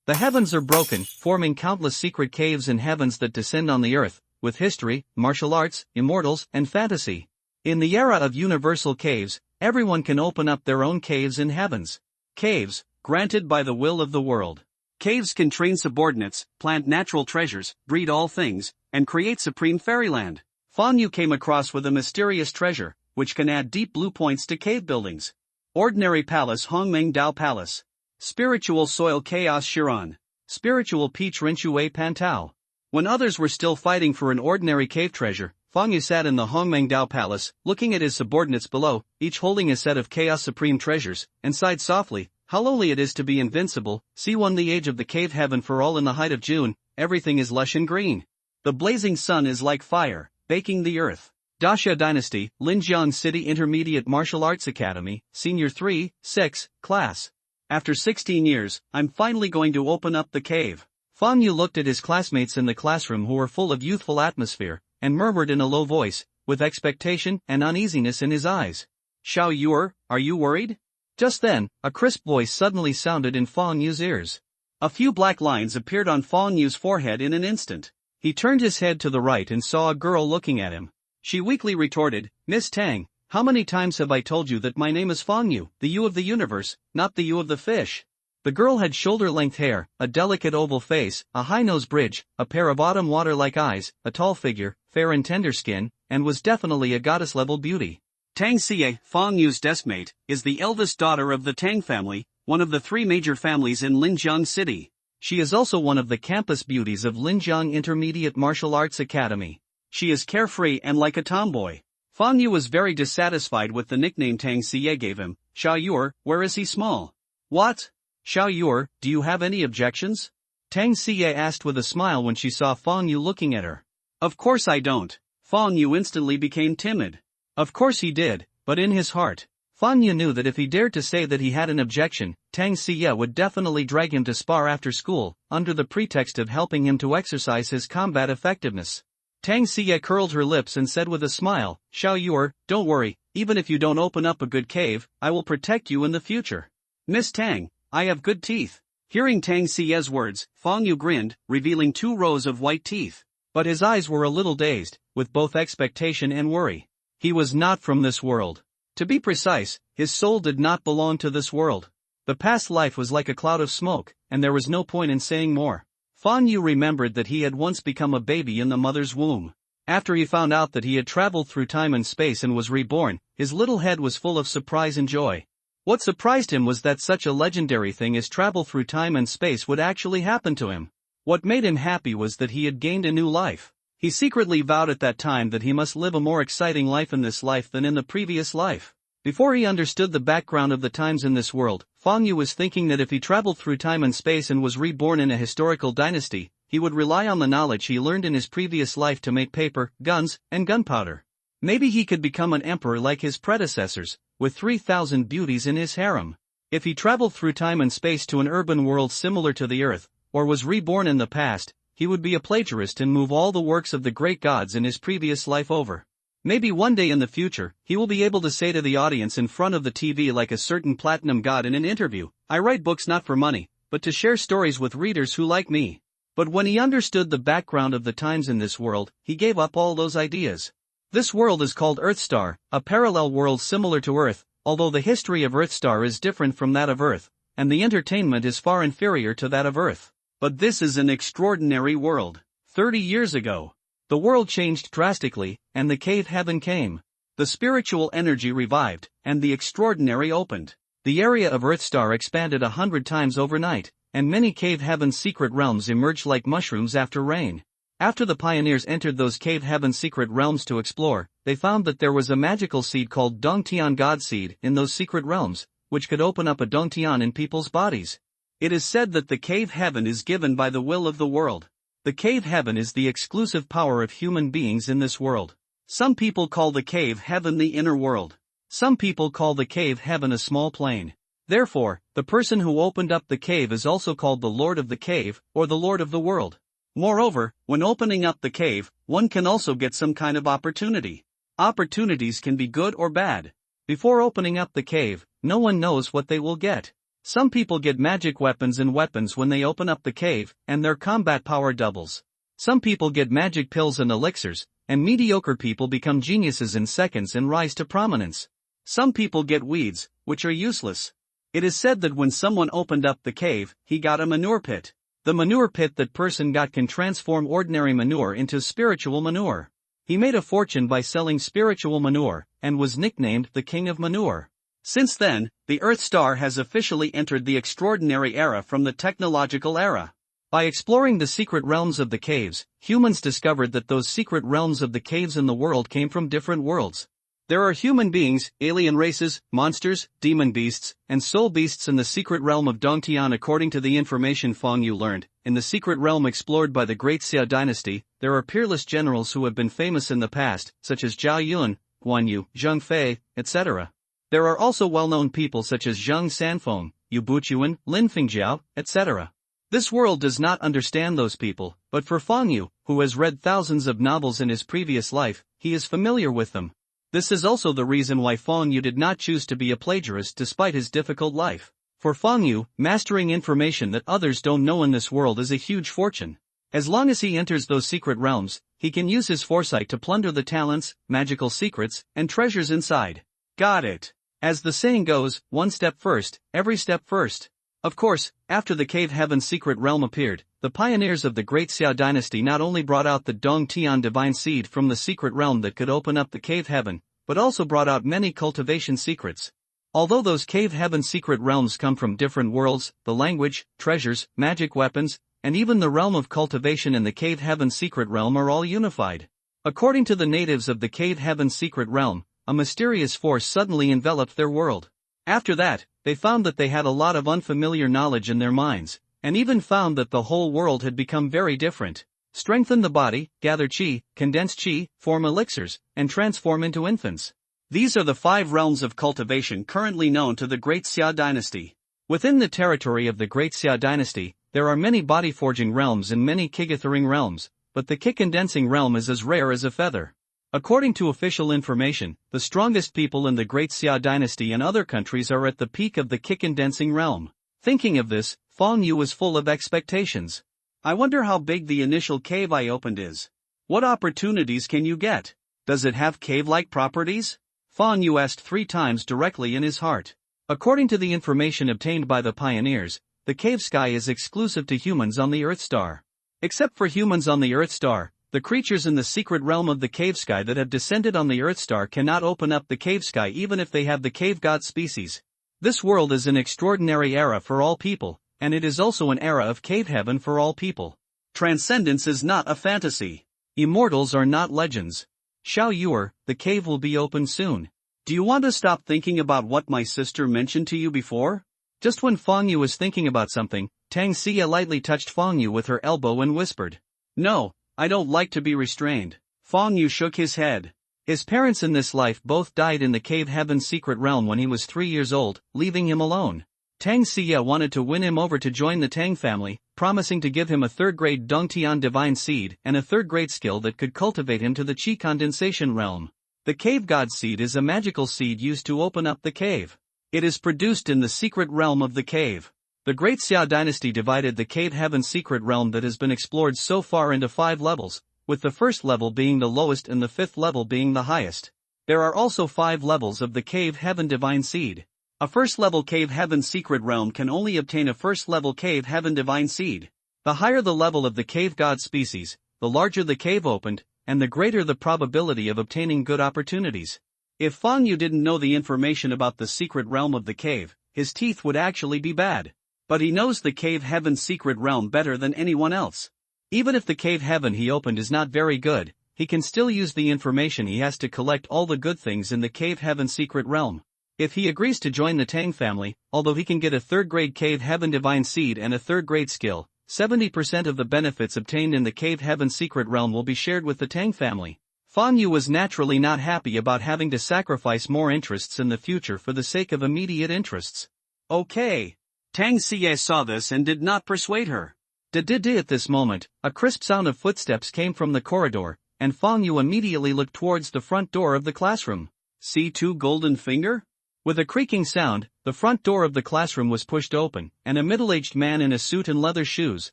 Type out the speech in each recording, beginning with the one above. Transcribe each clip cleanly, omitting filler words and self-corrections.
The heavens are broken, forming countless secret caves and heavens that descend on the earth, with history, martial arts, immortals, and fantasy. In the era of universal caves, everyone can open up their own caves in heavens. Caves, granted by the will of the world. Caves can train subordinates, plant natural treasures, breed all things, and create supreme fairyland. Fang Yu came across with a mysterious treasure, which can add deep blue points to cave buildings. Ordinary Palace Hongmeng Dao Palace. Spiritual Soil Chaos Shiran. Spiritual Peach Rinchue Pantao. When others were still fighting for an ordinary cave treasure, Fang Yu sat in the Hongmeng Dao Palace, looking at his subordinates below, each holding a set of Chaos Supreme treasures, and sighed softly, "How lonely it is to be invincible." C1 The age of the cave heaven for all. In the height of June, everything is lush and green. The blazing sun is like fire, baking the earth. Daxia Dynasty, Linjiang City Intermediate Martial Arts Academy, Senior 3, 6, Class. After 16 years, I'm finally going to open up the cave. Fang Yu looked at his classmates in the classroom who were full of youthful atmosphere, and murmured in a low voice, with expectation and uneasiness in his eyes. "Xiao Yuer, are you worried?" Just then, a crisp voice suddenly sounded in Fang Yu's ears. A few black lines appeared on Fang Yu's forehead in an instant. He turned his head to the right and saw a girl looking at him. She weakly retorted, "Miss Tang, how many times have I told you that my name is Fang Yu, the Yu of the universe, not the Yu of the fish?" The girl had shoulder-length hair, a delicate oval face, a high nose bridge, a pair of autumn water-like eyes, a tall figure, fair and tender skin, and was definitely a goddess-level beauty. Tang Xie, Fang Yu's deskmate, is the eldest daughter of the Tang family, one of the three major families in Linjiang City. She is also one of the campus beauties of Linjiang Intermediate Martial Arts Academy. She is carefree and like a tomboy. Fang Yu was very dissatisfied with the nickname Tang Xie gave him. "Xiao Yuer, where is he small?" "What? Xiao Yuer, do you have any objections?" Tang Xie asked with a smile when she saw Fang Yu looking at her. "Of course I don't." Fang Yu instantly became timid. Of course he did, but in his heart, Fang Yu knew that if he dared to say that he had an objection, Tang Xie would definitely drag him to spar after school, under the pretext of helping him to exercise his combat effectiveness. Tang Xie curled her lips and said with a smile, "Xiao Yuer, don't worry, even if you don't open up a good cave, I will protect you in the future. Miss Tang, I have good teeth." Hearing Tang Xie's words, Fang Yu grinned, revealing 2 rows of white teeth. But his eyes were a little dazed, with both expectation and worry. He was not from this world. To be precise, his soul did not belong to this world. The past life was like a cloud of smoke, and there was no point in saying more. Fang Yu remembered that he had once become a baby in the mother's womb. After he found out that he had traveled through time and space and was reborn, his little head was full of surprise and joy. What surprised him was that such a legendary thing as travel through time and space would actually happen to him. What made him happy was that he had gained a new life. He secretly vowed at that time that he must live a more exciting life in this life than in the previous life. Before he understood the background of the times in this world, Fang Yu was thinking that if he traveled through time and space and was reborn in a historical dynasty, he would rely on the knowledge he learned in his previous life to make paper, guns, and gunpowder. Maybe he could become an emperor like his predecessors, with 3,000 beauties in his harem. If he traveled through time and space to an urban world similar to the Earth, or was reborn in the past, he would be a plagiarist and move all the works of the great gods in his previous life over. Maybe one day in the future, he will be able to say to the audience in front of the TV like a certain platinum god in an interview, "I write books not for money, but to share stories with readers who like me." But when he understood the background of the times in this world, he gave up all those ideas. This world is called Earthstar, a parallel world similar to Earth, although the history of Earthstar is different from that of Earth, and the entertainment is far inferior to that of Earth. But this is an extraordinary world. 30 years ago, the world changed drastically, and the cave heaven came. The spiritual energy revived, and the extraordinary opened. The area of Earthstar expanded 100 times overnight, and many cave heaven's secret realms emerged like mushrooms after rain. After the pioneers entered those cave heaven's secret realms to explore, they found that there was a magical seed called Dongtian God Seed in those secret realms, which could open up a Dongtian in people's bodies. It is said that the cave heaven is given by the will of the world. The cave heaven is the exclusive power of human beings in this world. Some people call the cave heaven the inner world. Some people call the cave heaven a small plane. Therefore, the person who opened up the cave is also called the Lord of the Cave, or the Lord of the World. Moreover, when opening up the cave, one can also get some kind of opportunity. Opportunities can be good or bad. Before opening up the cave, no one knows what they will get. Some people get magic weapons and weapons when they open up the cave, and their combat power doubles. Some people get magic pills and elixirs, and mediocre people become geniuses in seconds and rise to prominence. Some people get weeds, which are useless. It is said that when someone opened up the cave, he got a manure pit. The manure pit that person got can transform ordinary manure into spiritual manure. He made a fortune by selling spiritual manure, and was nicknamed the King of Manure. Since then, the Earth star has officially entered the extraordinary era from the technological era. By exploring the secret realms of the caves, humans discovered that those secret realms of the caves in the world came from different worlds. There are human beings, alien races, monsters, demon beasts, and soul beasts in the secret realm of Dongtian. According to the information Fang Yu learned, in the secret realm explored by the Great Xia dynasty, there are peerless generals who have been famous in the past, such as Zhao Yun, Guan Yu, Zheng Fei, etc. There are also well-known people such as Zheng Sanfeng, Yu Buchuan, Lin Fengjiao, etc. This world does not understand those people, but for Fang Yu, who has read thousands of novels in his previous life, he is familiar with them. This is also the reason why Fang Yu did not choose to be a plagiarist despite his difficult life. For Fang Yu, mastering information that others don't know in this world is a huge fortune. As long as he enters those secret realms, he can use his foresight to plunder the talents, magical secrets, and treasures inside. Got it. As the saying goes, one step first, every step first. Of course, after the Cave Heaven secret realm appeared, the pioneers of the Great Xia dynasty not only brought out the Dongtian divine seed from the secret realm that could open up the Cave Heaven, but also brought out many cultivation secrets. Although those Cave Heaven secret realms come from different worlds, the language, treasures, magic weapons, and even the realm of cultivation in the Cave Heaven secret realm are all unified. According to the natives of the Cave Heaven secret realm, a mysterious force suddenly enveloped their world. After that, they found that they had a lot of unfamiliar knowledge in their minds, and even found that the whole world had become very different. Strengthen the body, gather qi, condense qi, form elixirs, and transform into infants. These are the 5 realms of cultivation currently known to the Great Xia dynasty. Within the territory of the Great Xia dynasty, there are many body-forging realms and many qi-gathering realms, but the qi-condensing realm is as rare as a feather. According to official information, the strongest people in the Great Xia dynasty and other countries are at the peak of the qi-condensing realm. Thinking of this, Fang Yu was full of expectations. I wonder how big the initial cave I opened is. What opportunities can you get? Does it have cave-like properties? Fang Yu asked 3 times directly in his heart. According to the information obtained by the pioneers, the cave sky is exclusive to humans on the Earth star. Except for humans on the Earth star, the creatures in the secret realm of the cave sky that have descended on the Earth star cannot open up the cave sky even if they have the cave god species. This world is an extraordinary era for all people, and it is also an era of cave heaven for all people. Transcendence is not a fantasy. Immortals are not legends. Xiao Yuer, the cave will be open soon. Do you want to stop thinking about what my sister mentioned to you before? Just when Fang Yu was thinking about something, Tang Xia lightly touched Fang Yu with her elbow and whispered, "No, I don't like to be restrained." Fang Yu shook his head. His parents in this life both died in the Cave Heaven secret realm when he was 3 years old, leaving him alone. Tang Xia wanted to win him over to join the Tang family, promising to give him a 3rd-grade Dongtian divine seed and a 3rd-grade skill that could cultivate him to the qi condensation realm. The cave god seed is a magical seed used to open up the cave. It is produced in the secret realm of the cave. The Great Xia dynasty divided the Cave Heaven secret realm that has been explored so far into 5 levels, with the first level being the lowest and the 5th level being the highest. There are also 5 levels of the Cave Heaven divine seed. A first-level Cave Heaven secret realm can only obtain a first-level Cave Heaven divine seed. The higher the level of the cave god species, the larger the cave opened, and the greater the probability of obtaining good opportunities. If Fang Yu didn't know the information about the secret realm of the cave, his teeth would actually be bad. But he knows the Cave Heaven secret realm better than anyone else. Even if the Cave Heaven he opened is not very good, he can still use the information he has to collect all the good things in the Cave Heaven secret realm. If he agrees to join the Tang family, although he can get a 3rd-grade Cave Heaven divine seed and a 3rd-grade skill, 70% of the benefits obtained in the Cave Heaven secret realm will be shared with the Tang family. Fang Yu was naturally not happy about having to sacrifice more interests in the future for the sake of immediate interests. Okay. Tang Xie saw this and did not persuade her. At this moment, a crisp sound of footsteps came from the corridor, and Fang Yu immediately looked towards the front door of the classroom. C2 Golden Finger? With a creaking sound, the front door of the classroom was pushed open, and a middle-aged man in a suit and leather shoes,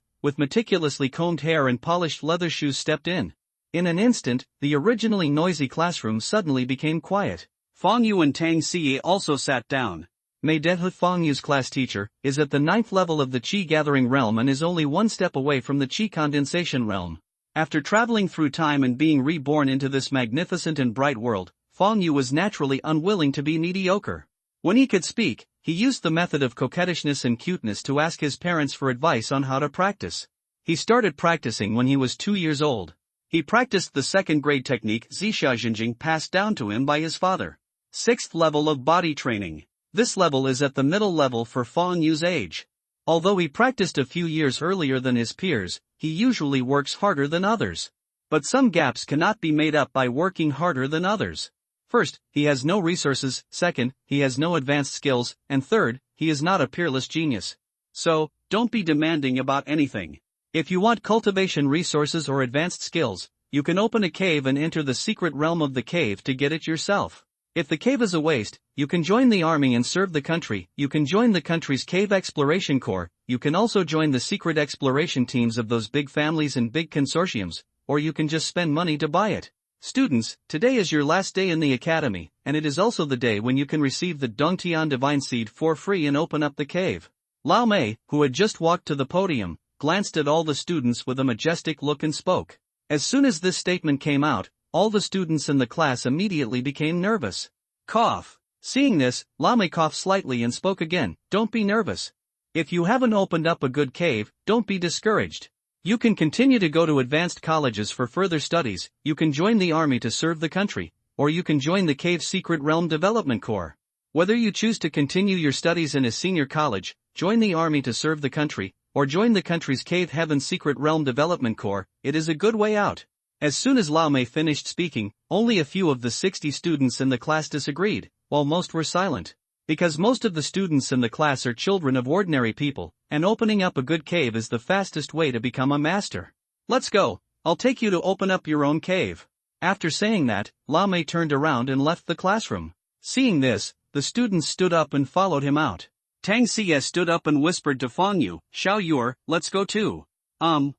with meticulously combed hair and polished leather shoes stepped in. In an instant, the originally noisy classroom suddenly became quiet. Fang Yu and Tang Xie also sat down. Mei Dehe, Fang Yu's class teacher, is at the 9th level of the Qi gathering realm and is only one step away from the Qi condensation realm. After traveling through time and being reborn into this magnificent and bright world, Fang Yu was naturally unwilling to be mediocre. When he could speak, he used the method of coquettishness and cuteness to ask his parents for advice on how to practice. He started practicing when he was 2 years old. He practiced the second-grade technique Zixia Jinjing passed down to him by his father. 6th level of body training. This level is at the middle level for Fang Yu's age. Although he practiced a few years earlier than his peers, he usually works harder than others. But some gaps cannot be made up by working harder than others. First, he has no resources, second, he has no advanced skills, and third, he is not a peerless genius. So, don't be demanding about anything. If you want cultivation resources or advanced skills, you can open a cave and enter the secret realm of the cave to get it yourself. If the cave is a waste, you can join the army and serve the country, you can join the country's cave exploration corps, you can also join the secret exploration teams of those big families and big consortiums, or you can just spend money to buy it. Students, today is your last day in the academy, and it is also the day when you can receive the Dongtian Divine Seed for free and open up the cave. Lao Mei, who had just walked to the podium, glanced at all the students with a majestic look and spoke. As soon as this statement came out, all the students in the class immediately became nervous. Cough. Seeing this, Lao Mei coughed slightly and spoke again. Don't be nervous. If you haven't opened up a good cave, don't be discouraged. You can continue to go to advanced colleges for further studies, you can join the army to serve the country, or you can join the Cave Secret Realm Development Corps. Whether you choose to continue your studies in a senior college, join the army to serve the country, or join the country's Cave Heaven Secret Realm Development Corps, it is a good way out. As soon as Lao Mei finished speaking, only a few of the 60 students in the class disagreed, while most were silent. Because most of the students in the class are children of ordinary people, and opening up a good cave is the fastest way to become a master. Let's go, I'll take you to open up your own cave. After saying that, Lao Mei turned around and left the classroom. Seeing this, the students stood up and followed him out. Tang Xie stood up and whispered to Fang Yu, Xiao Yu, let's go too. Fang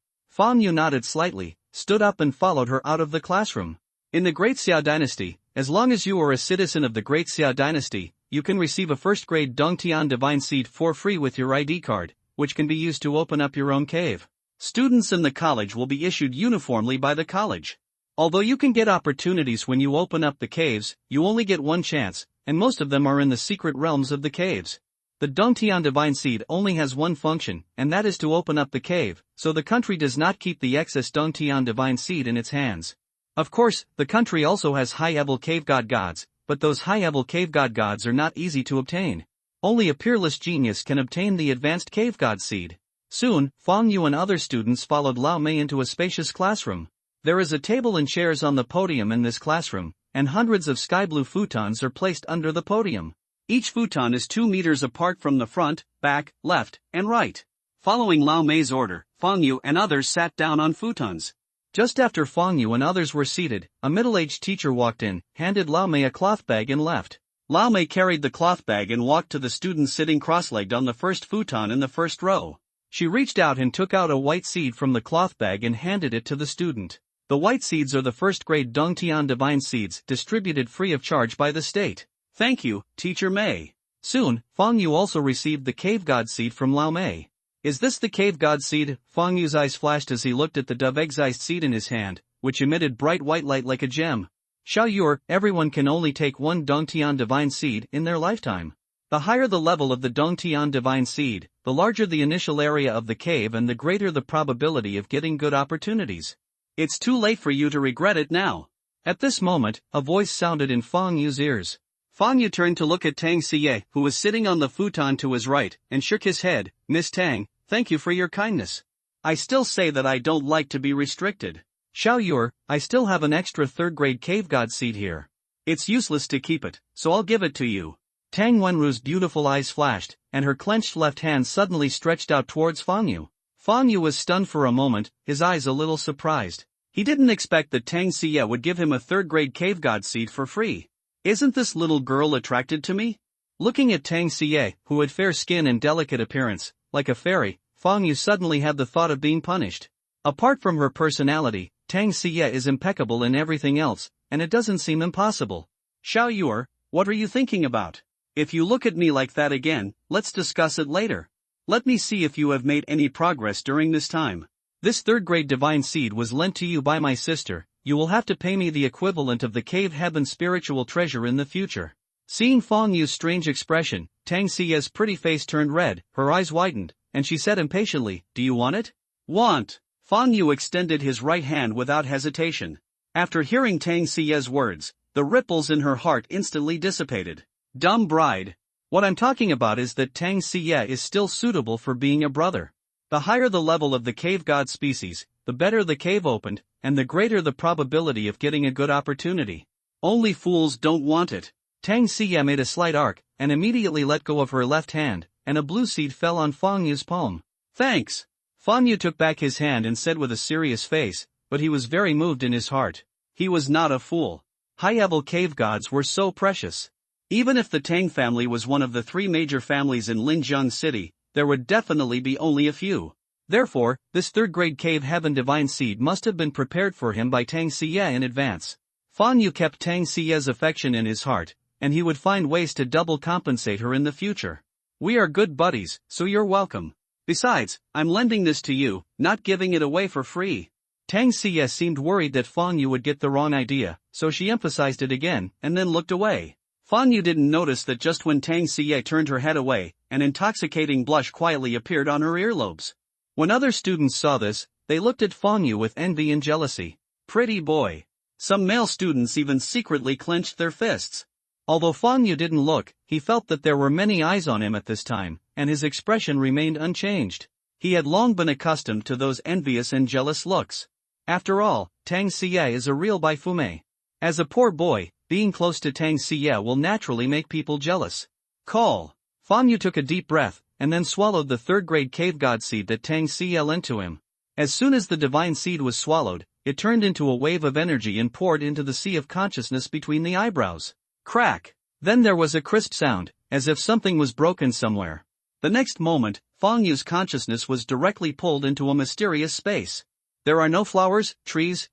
Yu nodded slightly, stood up and followed her out of the classroom. In the Great Xiao Dynasty, as long as you are a citizen of the Great Xiao Dynasty, you can receive a first-grade Dongtian Divine Seed for free with your ID card, which can be used to open up your own cave. Students in the college will be issued uniformly by the college. Although you can get opportunities when you open up the caves, you only get one chance, and most of them are in the secret realms of the caves. The Dongtian Divine Seed only has one function, and that is to open up the cave, so the country does not keep the excess Dongtian Divine Seed in its hands. Of course, the country also has high-level cave gods, but those high-level cave gods are not easy to obtain. Only a peerless genius can obtain the advanced cave god seed. Soon, Fang Yu and other students followed Lao Mei into a spacious classroom. There is a table and chairs on the podium in this classroom, and hundreds of sky-blue futons are placed under the podium. Each futon is 2 meters apart from the front, back, left, and right. Following Lao Mei's order, Fang Yu and others sat down on futons. Just after Fang Yu and others were seated, a middle-aged teacher walked in, handed Lao Mei a cloth bag and left. Lao Mei carried the cloth bag and walked to the student sitting cross-legged on the first futon in the first row. She reached out and took out a white seed from the cloth bag and handed it to the student. The white seeds are the first-grade Dongtian Divine Seeds distributed free of charge by the state. Thank you, Teacher Mei. Soon, Fang Yu also received the cave god seed from Lao Mei. Is this the cave god seed? Fang Yu's eyes flashed as he looked at the dove-egg-sized seed in his hand, which emitted bright white light like a gem. Xiao Yu, everyone can only take one Dongtian Divine Seed in their lifetime. The higher the level of the Dongtian Divine Seed, the larger the initial area of the cave and the greater the probability of getting good opportunities. It's too late for you to regret it now. At this moment, a voice sounded in Fang Yu's ears. Fang Yu turned to look at Tang Xie, who was sitting on the futon to his right, and shook his head. Miss Tang, thank you for your kindness. I still say that I don't like to be restricted. Xiao Yu, I still have an extra third-grade cave god seed here. It's useless to keep it, so I'll give it to you. Tang Wenru's beautiful eyes flashed, and her clenched left hand suddenly stretched out towards Fang Yu. Fang Yu was stunned for a moment, his eyes a little surprised. He didn't expect that Tang Xie would give him a third-grade cave god seed for free. Isn't this little girl attracted to me? Looking at Tang Xie, who had fair skin and delicate appearance, like a fairy, Fang Yu suddenly had the thought of being punished. Apart from her personality, Tang Xie is impeccable in everything else, and it doesn't seem impossible. Xiao Yuer, what are you thinking about? If you look at me like that again, let's discuss it later. Let me see if you have made any progress during this time. This third-grade divine seed was lent to you by my sister. You will have to pay me the equivalent of the cave heaven spiritual treasure in the future. Seeing Fang Yu's strange expression, Tang Xie's pretty face turned red, her eyes widened, and she said impatiently, "Do you want it?" "Want?" Fang Yu extended his right hand without hesitation. After hearing Tang Xie's words, the ripples in her heart instantly dissipated. Dumb bride. What I'm talking about is that Tang Xie is still suitable for being a brother. The higher the level of the cave god species, the better the cave opened, and the greater the probability of getting a good opportunity. Only fools don't want it. Tang Xie made a slight arc, and immediately let go of her left hand, and a blue seed fell on Fang Yu's palm. "Thanks." Fang Yu took back his hand and said with a serious face, but he was very moved in his heart. He was not a fool. High-level cave gods were so precious. Even if the Tang family was one of the three major families in Linjiang City, there would definitely be only a few. Therefore, this third-grade cave heaven divine seed must have been prepared for him by Tang Xie in advance. Fang Yu kept Tang Xie's affection in his heart, and he would find ways to double compensate her in the future. We are good buddies, so you're welcome. Besides, I'm lending this to you, not giving it away for free. Tang Xie seemed worried that Fang Yu would get the wrong idea, so she emphasized it again, and then looked away. Fang Yu didn't notice that just when Tang Xie turned her head away, an intoxicating blush quietly appeared on her earlobes. When other students saw this, they looked at Fang Yu with envy and jealousy. Pretty boy. Some male students even secretly clenched their fists. Although Fang Yu didn't look, he felt that there were many eyes on him at this time, and his expression remained unchanged. He had long been accustomed to those envious and jealous looks. After all, Tang Xie is a real Baifume. As a poor boy, being close to Tang Xie will naturally make people jealous. Call. Fang Yu took a deep breath, and then swallowed the third-grade cave god seed that Tang Xie lent to him. As soon as the divine seed was swallowed, it turned into a wave of energy and poured into the sea of consciousness between the eyebrows. Crack! Then there was a crisp sound, as if something was broken somewhere. The next moment, Fang Yu's consciousness was directly pulled into a mysterious space. There are no flowers, trees,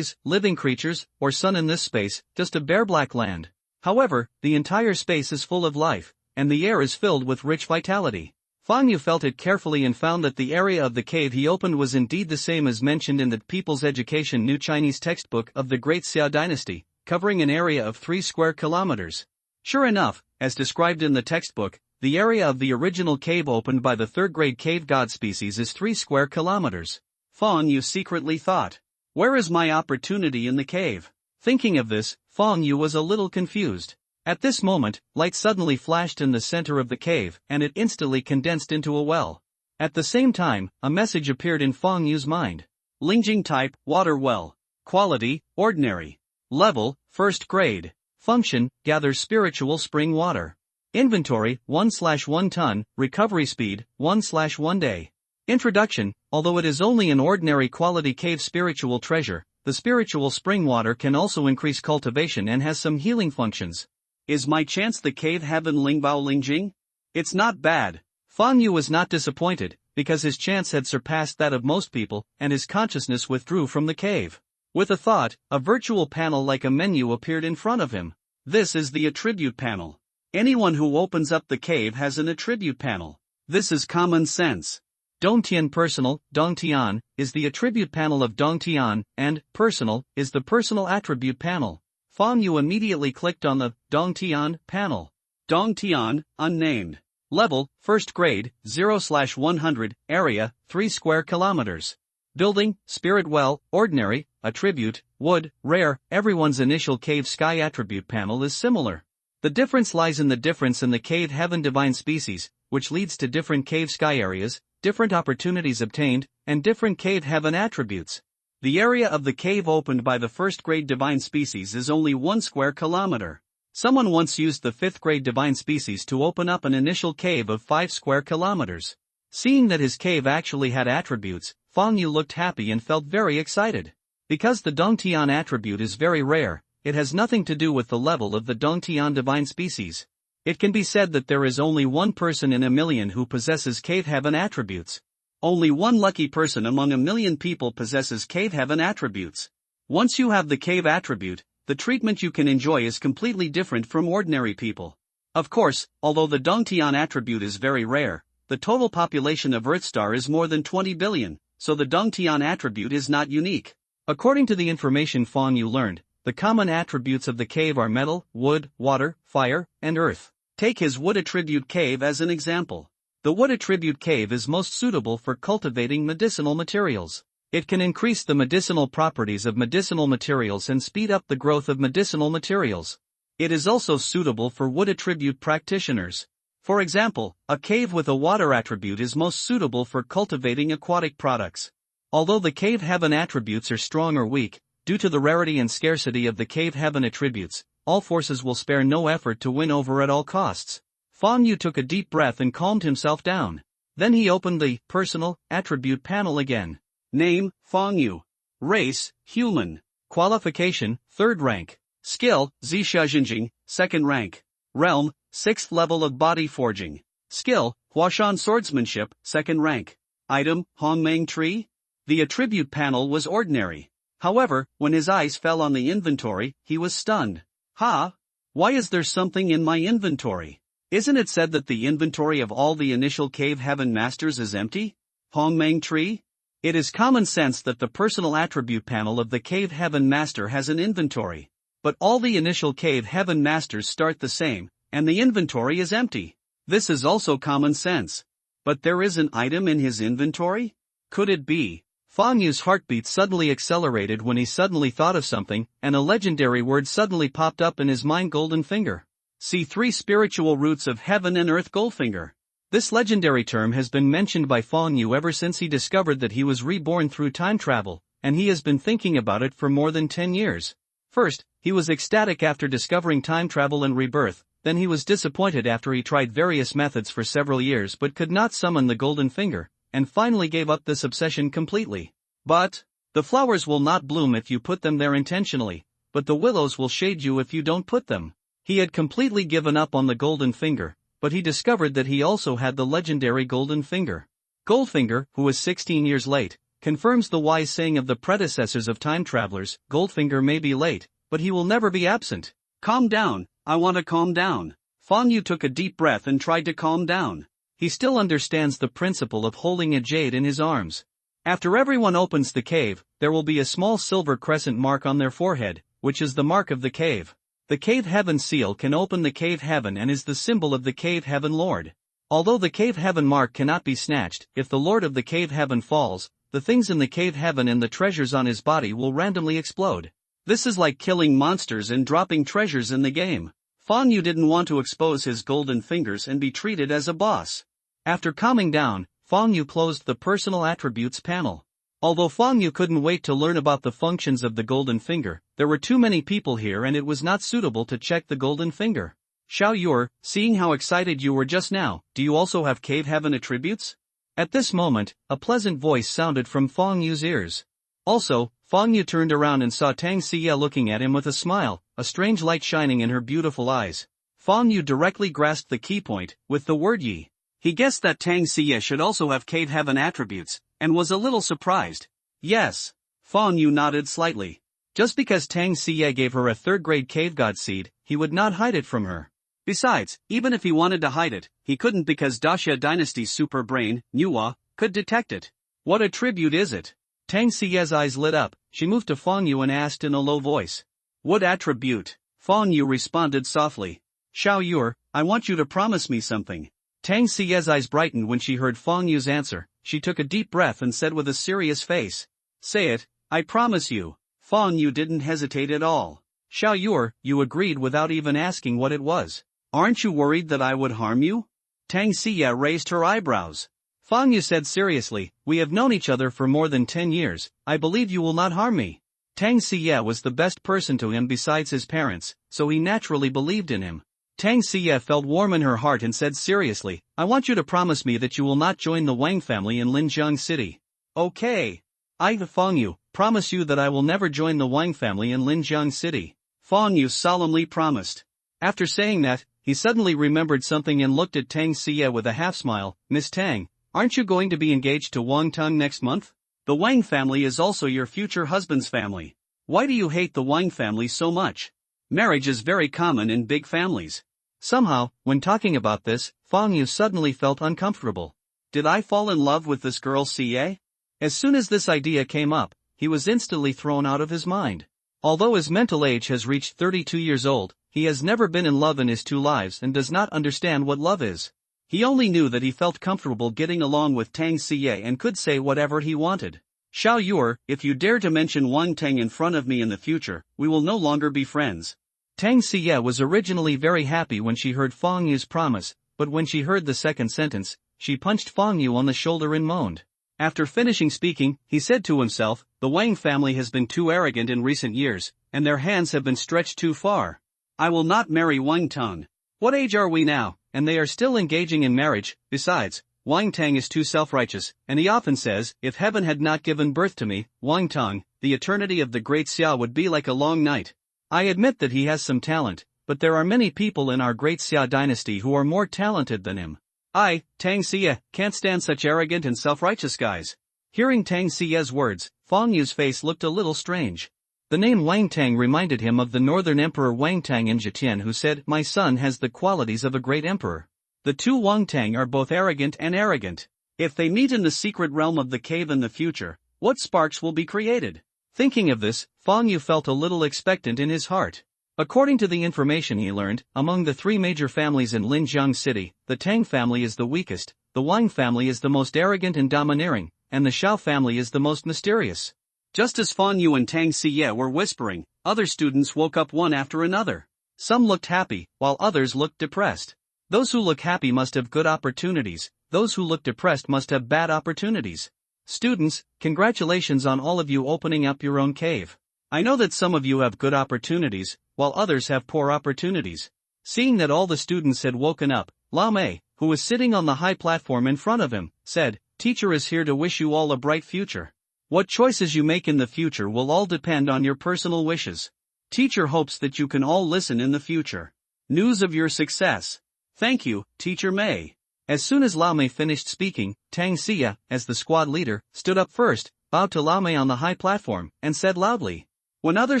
living creatures, or sun in this space, just a bare black land. However, the entire space is full of life, and the air is filled with rich vitality. Fang Yu felt it carefully and found that the area of the cave he opened was indeed the same as mentioned in the People's Education New Chinese textbook of the Great Xia Dynasty, covering an area of 3 square kilometers. Sure enough, as described in the textbook, the area of the original cave opened by the third-grade cave god species is 3 square kilometers. Fang Yu secretly thought, where is my opportunity in the cave? Thinking of this, Fang Yu was a little confused. At this moment, light suddenly flashed in the center of the cave, and it instantly condensed into a well. At the same time, a message appeared in Fang Yu's mind. Lingjing type, water well. Quality, ordinary. Level, 1st grade. Function, gathers spiritual spring water. Inventory, 1/1 ton, recovery speed, 1/1 day. Introduction, although it is only an ordinary quality cave spiritual treasure, the spiritual spring water can also increase cultivation and has some healing functions. Is my chance the cave heaven Lingbao Lingjing? It's not bad. Fang Yu was not disappointed, because his chance had surpassed that of most people, and his consciousness withdrew from the cave. With a thought, a virtual panel like a menu appeared in front of him. This is the attribute panel. Anyone who opens up the cave has an attribute panel. This is common sense. Dongtian Personal, Dongtian, is the attribute panel of Dongtian, and Personal is the personal attribute panel. Fang Yu immediately clicked on the Dongtian panel. Dongtian, unnamed. Level, 1st grade, 0/100, area, 3 square kilometers. Building, Spirit Well, Ordinary, Attribute, Wood, Rare. Everyone's initial cave sky attribute panel is similar. The difference lies in the difference in the cave heaven divine species, which leads to different cave sky areas, different opportunities obtained, and different cave heaven attributes. The area of the cave opened by the 1st grade divine species is only 1 square kilometer. Someone once used the 5th grade divine species to open up an initial cave of 5 square kilometers. Seeing that his cave actually had attributes, Fang Yu looked happy and felt very excited. Because the Dongtian attribute is very rare, it has nothing to do with the level of the Dongtian divine species. It can be said that there is only one person in a million who possesses cave heaven attributes. Only one lucky person among a million people possesses cave heaven attributes. Once you have the cave attribute, the treatment you can enjoy is completely different from ordinary people. Of course, although the Dongtian attribute is very rare, the total population of Earthstar is more than 20 billion, so the Dongtian attribute is not unique. According to the information Fang Yu learned, the common attributes of the cave are metal, wood, water, fire, and earth. Take his wood attribute cave as an example. The wood attribute cave is most suitable for cultivating medicinal materials. It can increase the medicinal properties of medicinal materials and speed up the growth of medicinal materials. It is also suitable for wood attribute practitioners. For example, a cave with a water attribute is most suitable for cultivating aquatic products. Although the cave heaven attributes are strong or weak, due to the rarity and scarcity of the cave heaven attributes, all forces will spare no effort to win over at all costs. Fang Yu took a deep breath and calmed himself down. Then he opened the personal attribute panel again. Name, Fang Yu. Race, human. Qualification, 3rd rank. Skill, Zixia Jinjing, 2nd rank. Realm, 6th level of body forging. Skill, Huashan swordsmanship, 2nd rank. Item, Hongmeng tree. The attribute panel was ordinary. However, when his eyes fell on the inventory, he was stunned. Ha! Why is there something in my inventory? Isn't it said that the inventory of all the initial cave heaven masters is empty? Hongmeng tree? It is common sense that the personal attribute panel of the cave heaven master has an inventory. But all the initial cave heaven masters start the same, and the inventory is empty. This is also common sense. But there is an item in his inventory? Could it be? Fang Yu's heartbeat suddenly accelerated when he suddenly thought of something, and a legendary word suddenly popped up in his mind: Golden Finger. See 3 spiritual roots of heaven and earth: Goldfinger. This legendary term has been mentioned by Fang Yu ever since he discovered that he was reborn through time travel, and he has been thinking about it for more than 10 years. First, he was ecstatic after discovering time travel and rebirth, then he was disappointed after he tried various methods for several years but could not summon the Golden Finger, and finally gave up this obsession completely. But the flowers will not bloom if you put them there intentionally, but the willows will shade you if you don't put them. He had completely given up on the Golden Finger, but he discovered that he also had the legendary Golden Finger. Goldfinger, who is 16 years late, confirms the wise saying of the predecessors of time travelers: Goldfinger may be late, but he will never be absent. Calm down, I want to calm down. Fang Yu took a deep breath and tried to calm down. He still understands the principle of holding a jade in his arms. After everyone opens the cave, there will be a small silver crescent mark on their forehead, which is the mark of the cave. The cave heaven seal can open the cave heaven and is the symbol of the cave heaven lord. Although the cave heaven mark cannot be snatched, if the lord of the cave heaven falls, the things in the cave heaven and the treasures on his body will randomly explode. This is like killing monsters and dropping treasures in the game. Fang Yu didn't want to expose his golden fingers and be treated as a boss. After calming down, Fang Yu closed the personal attributes panel. Although Fang Yu couldn't wait to learn about the functions of the Golden Finger, there were too many people here and it was not suitable to check the Golden Finger. Xiao Yur, seeing how excited you were just now, do you also have cave heaven attributes? At this moment, a pleasant voice sounded from Fang Yu's ears. Also, Fang Yu turned around and saw Tang Xie looking at him with a smile, a strange light shining in her beautiful eyes. Fang Yu directly grasped the key point, with the word Yi. He guessed that Tang Xie should also have cave heaven attributes, and was a little surprised. Yes. Fang Yu nodded slightly. Just because Tang Xie gave her a 3rd-grade cave god seed, he would not hide it from her. Besides, even if he wanted to hide it, he couldn't because Daxia Dynasty's super brain, Nuwa, could detect it. What attribute is it? Tang Xie's eyes lit up. She moved to Fang Yu and asked in a low voice. What attribute? Fang Yu responded softly. Xiao Yur, I want you to promise me something. Tang Xie's eyes brightened when she heard Fang Yu's answer. She took a deep breath and said with a serious face. Say it, I promise you. Fang Yu didn't hesitate at all. Xiao Yur, you agreed without even asking what it was. Aren't you worried that I would harm you? Tang Xie raised her eyebrows. Fang Yu said seriously, we have known each other for more than 10 years, I believe you will not harm me. Tang Xie was the best person to him besides his parents, so he naturally believed in him. Tang Xie felt warm in her heart and said seriously, I want you to promise me that you will not join the Wang family in Linjiang City. Okay. I, Fang Yu, promise you that I will never join the Wang family in Linjiang City. Fang Yu solemnly promised. After saying that, he suddenly remembered something and looked at Tang Xie with a half-smile. Miss Tang, aren't you going to be engaged to Wang Teng next month? The Wang family is also your future husband's family. Why do you hate the Wang family so much? Marriage is very common in big families. Somehow, when talking about this, Fang Yu suddenly felt uncomfortable. Did I fall in love with this girl Xie? As soon as this idea came up, he was instantly thrown out of his mind. Although his mental age has reached 32 years old, he has never been in love in his 2 lives and does not understand what love is. He only knew that he felt comfortable getting along with Tang Xie and could say whatever he wanted. Xiao Yuer, if you dare to mention Wang Teng in front of me in the future, we will no longer be friends. Tang Xie was originally very happy when she heard Fang Yu's promise, but when she heard the second sentence, she punched Fang Yu on the shoulder and moaned. After finishing speaking, he said to himself, the Wang family has been too arrogant in recent years, and their hands have been stretched too far. I will not marry Wang Teng. What age are we now, and they are still engaging in marriage? Besides, Wang Teng is too self-righteous, and he often says, if heaven had not given birth to me, Wang Teng, the eternity of the great Xia would be like a long night. I admit that he has some talent, but there are many people in our great Xia dynasty who are more talented than him. I, Tang Xie, can't stand such arrogant and self-righteous guys. Hearing Tang Xie's words, Fang Yu's face looked a little strange. The name Wang Teng reminded him of the northern emperor Wang Tang in Zhejiang, who said, my son has the qualities of a great emperor. The two Wang Teng are both arrogant and arrogant. If they meet in the secret realm of the cave in the future, what sparks will be created? Thinking of this, Fang Yu felt a little expectant in his heart. According to the information he learned, among the 3 major families in Linjiang City, the Tang family is the weakest, the Wang family is the most arrogant and domineering, and the Xiao family is the most mysterious. Just as Fang Yu and Tang Xie were whispering, other students woke up one after another. Some looked happy, while others looked depressed. Those who look happy must have good opportunities, those who look depressed must have bad opportunities. Students, congratulations on all of you opening up your own cave. I know that some of you have good opportunities, while others have poor opportunities. Seeing that all the students had woken up, Lao Mei, who was sitting on the high platform in front of him, said, Teacher is here to wish you all a bright future. What choices you make in the future will all depend on your personal wishes. Teacher hopes that you can all listen in the future. News of your success. Thank you, Teacher Mei. As soon as Lao Mei finished speaking, Tang Xie, as the squad leader, stood up first, bowed to Lao Mei on the high platform, and said loudly. When other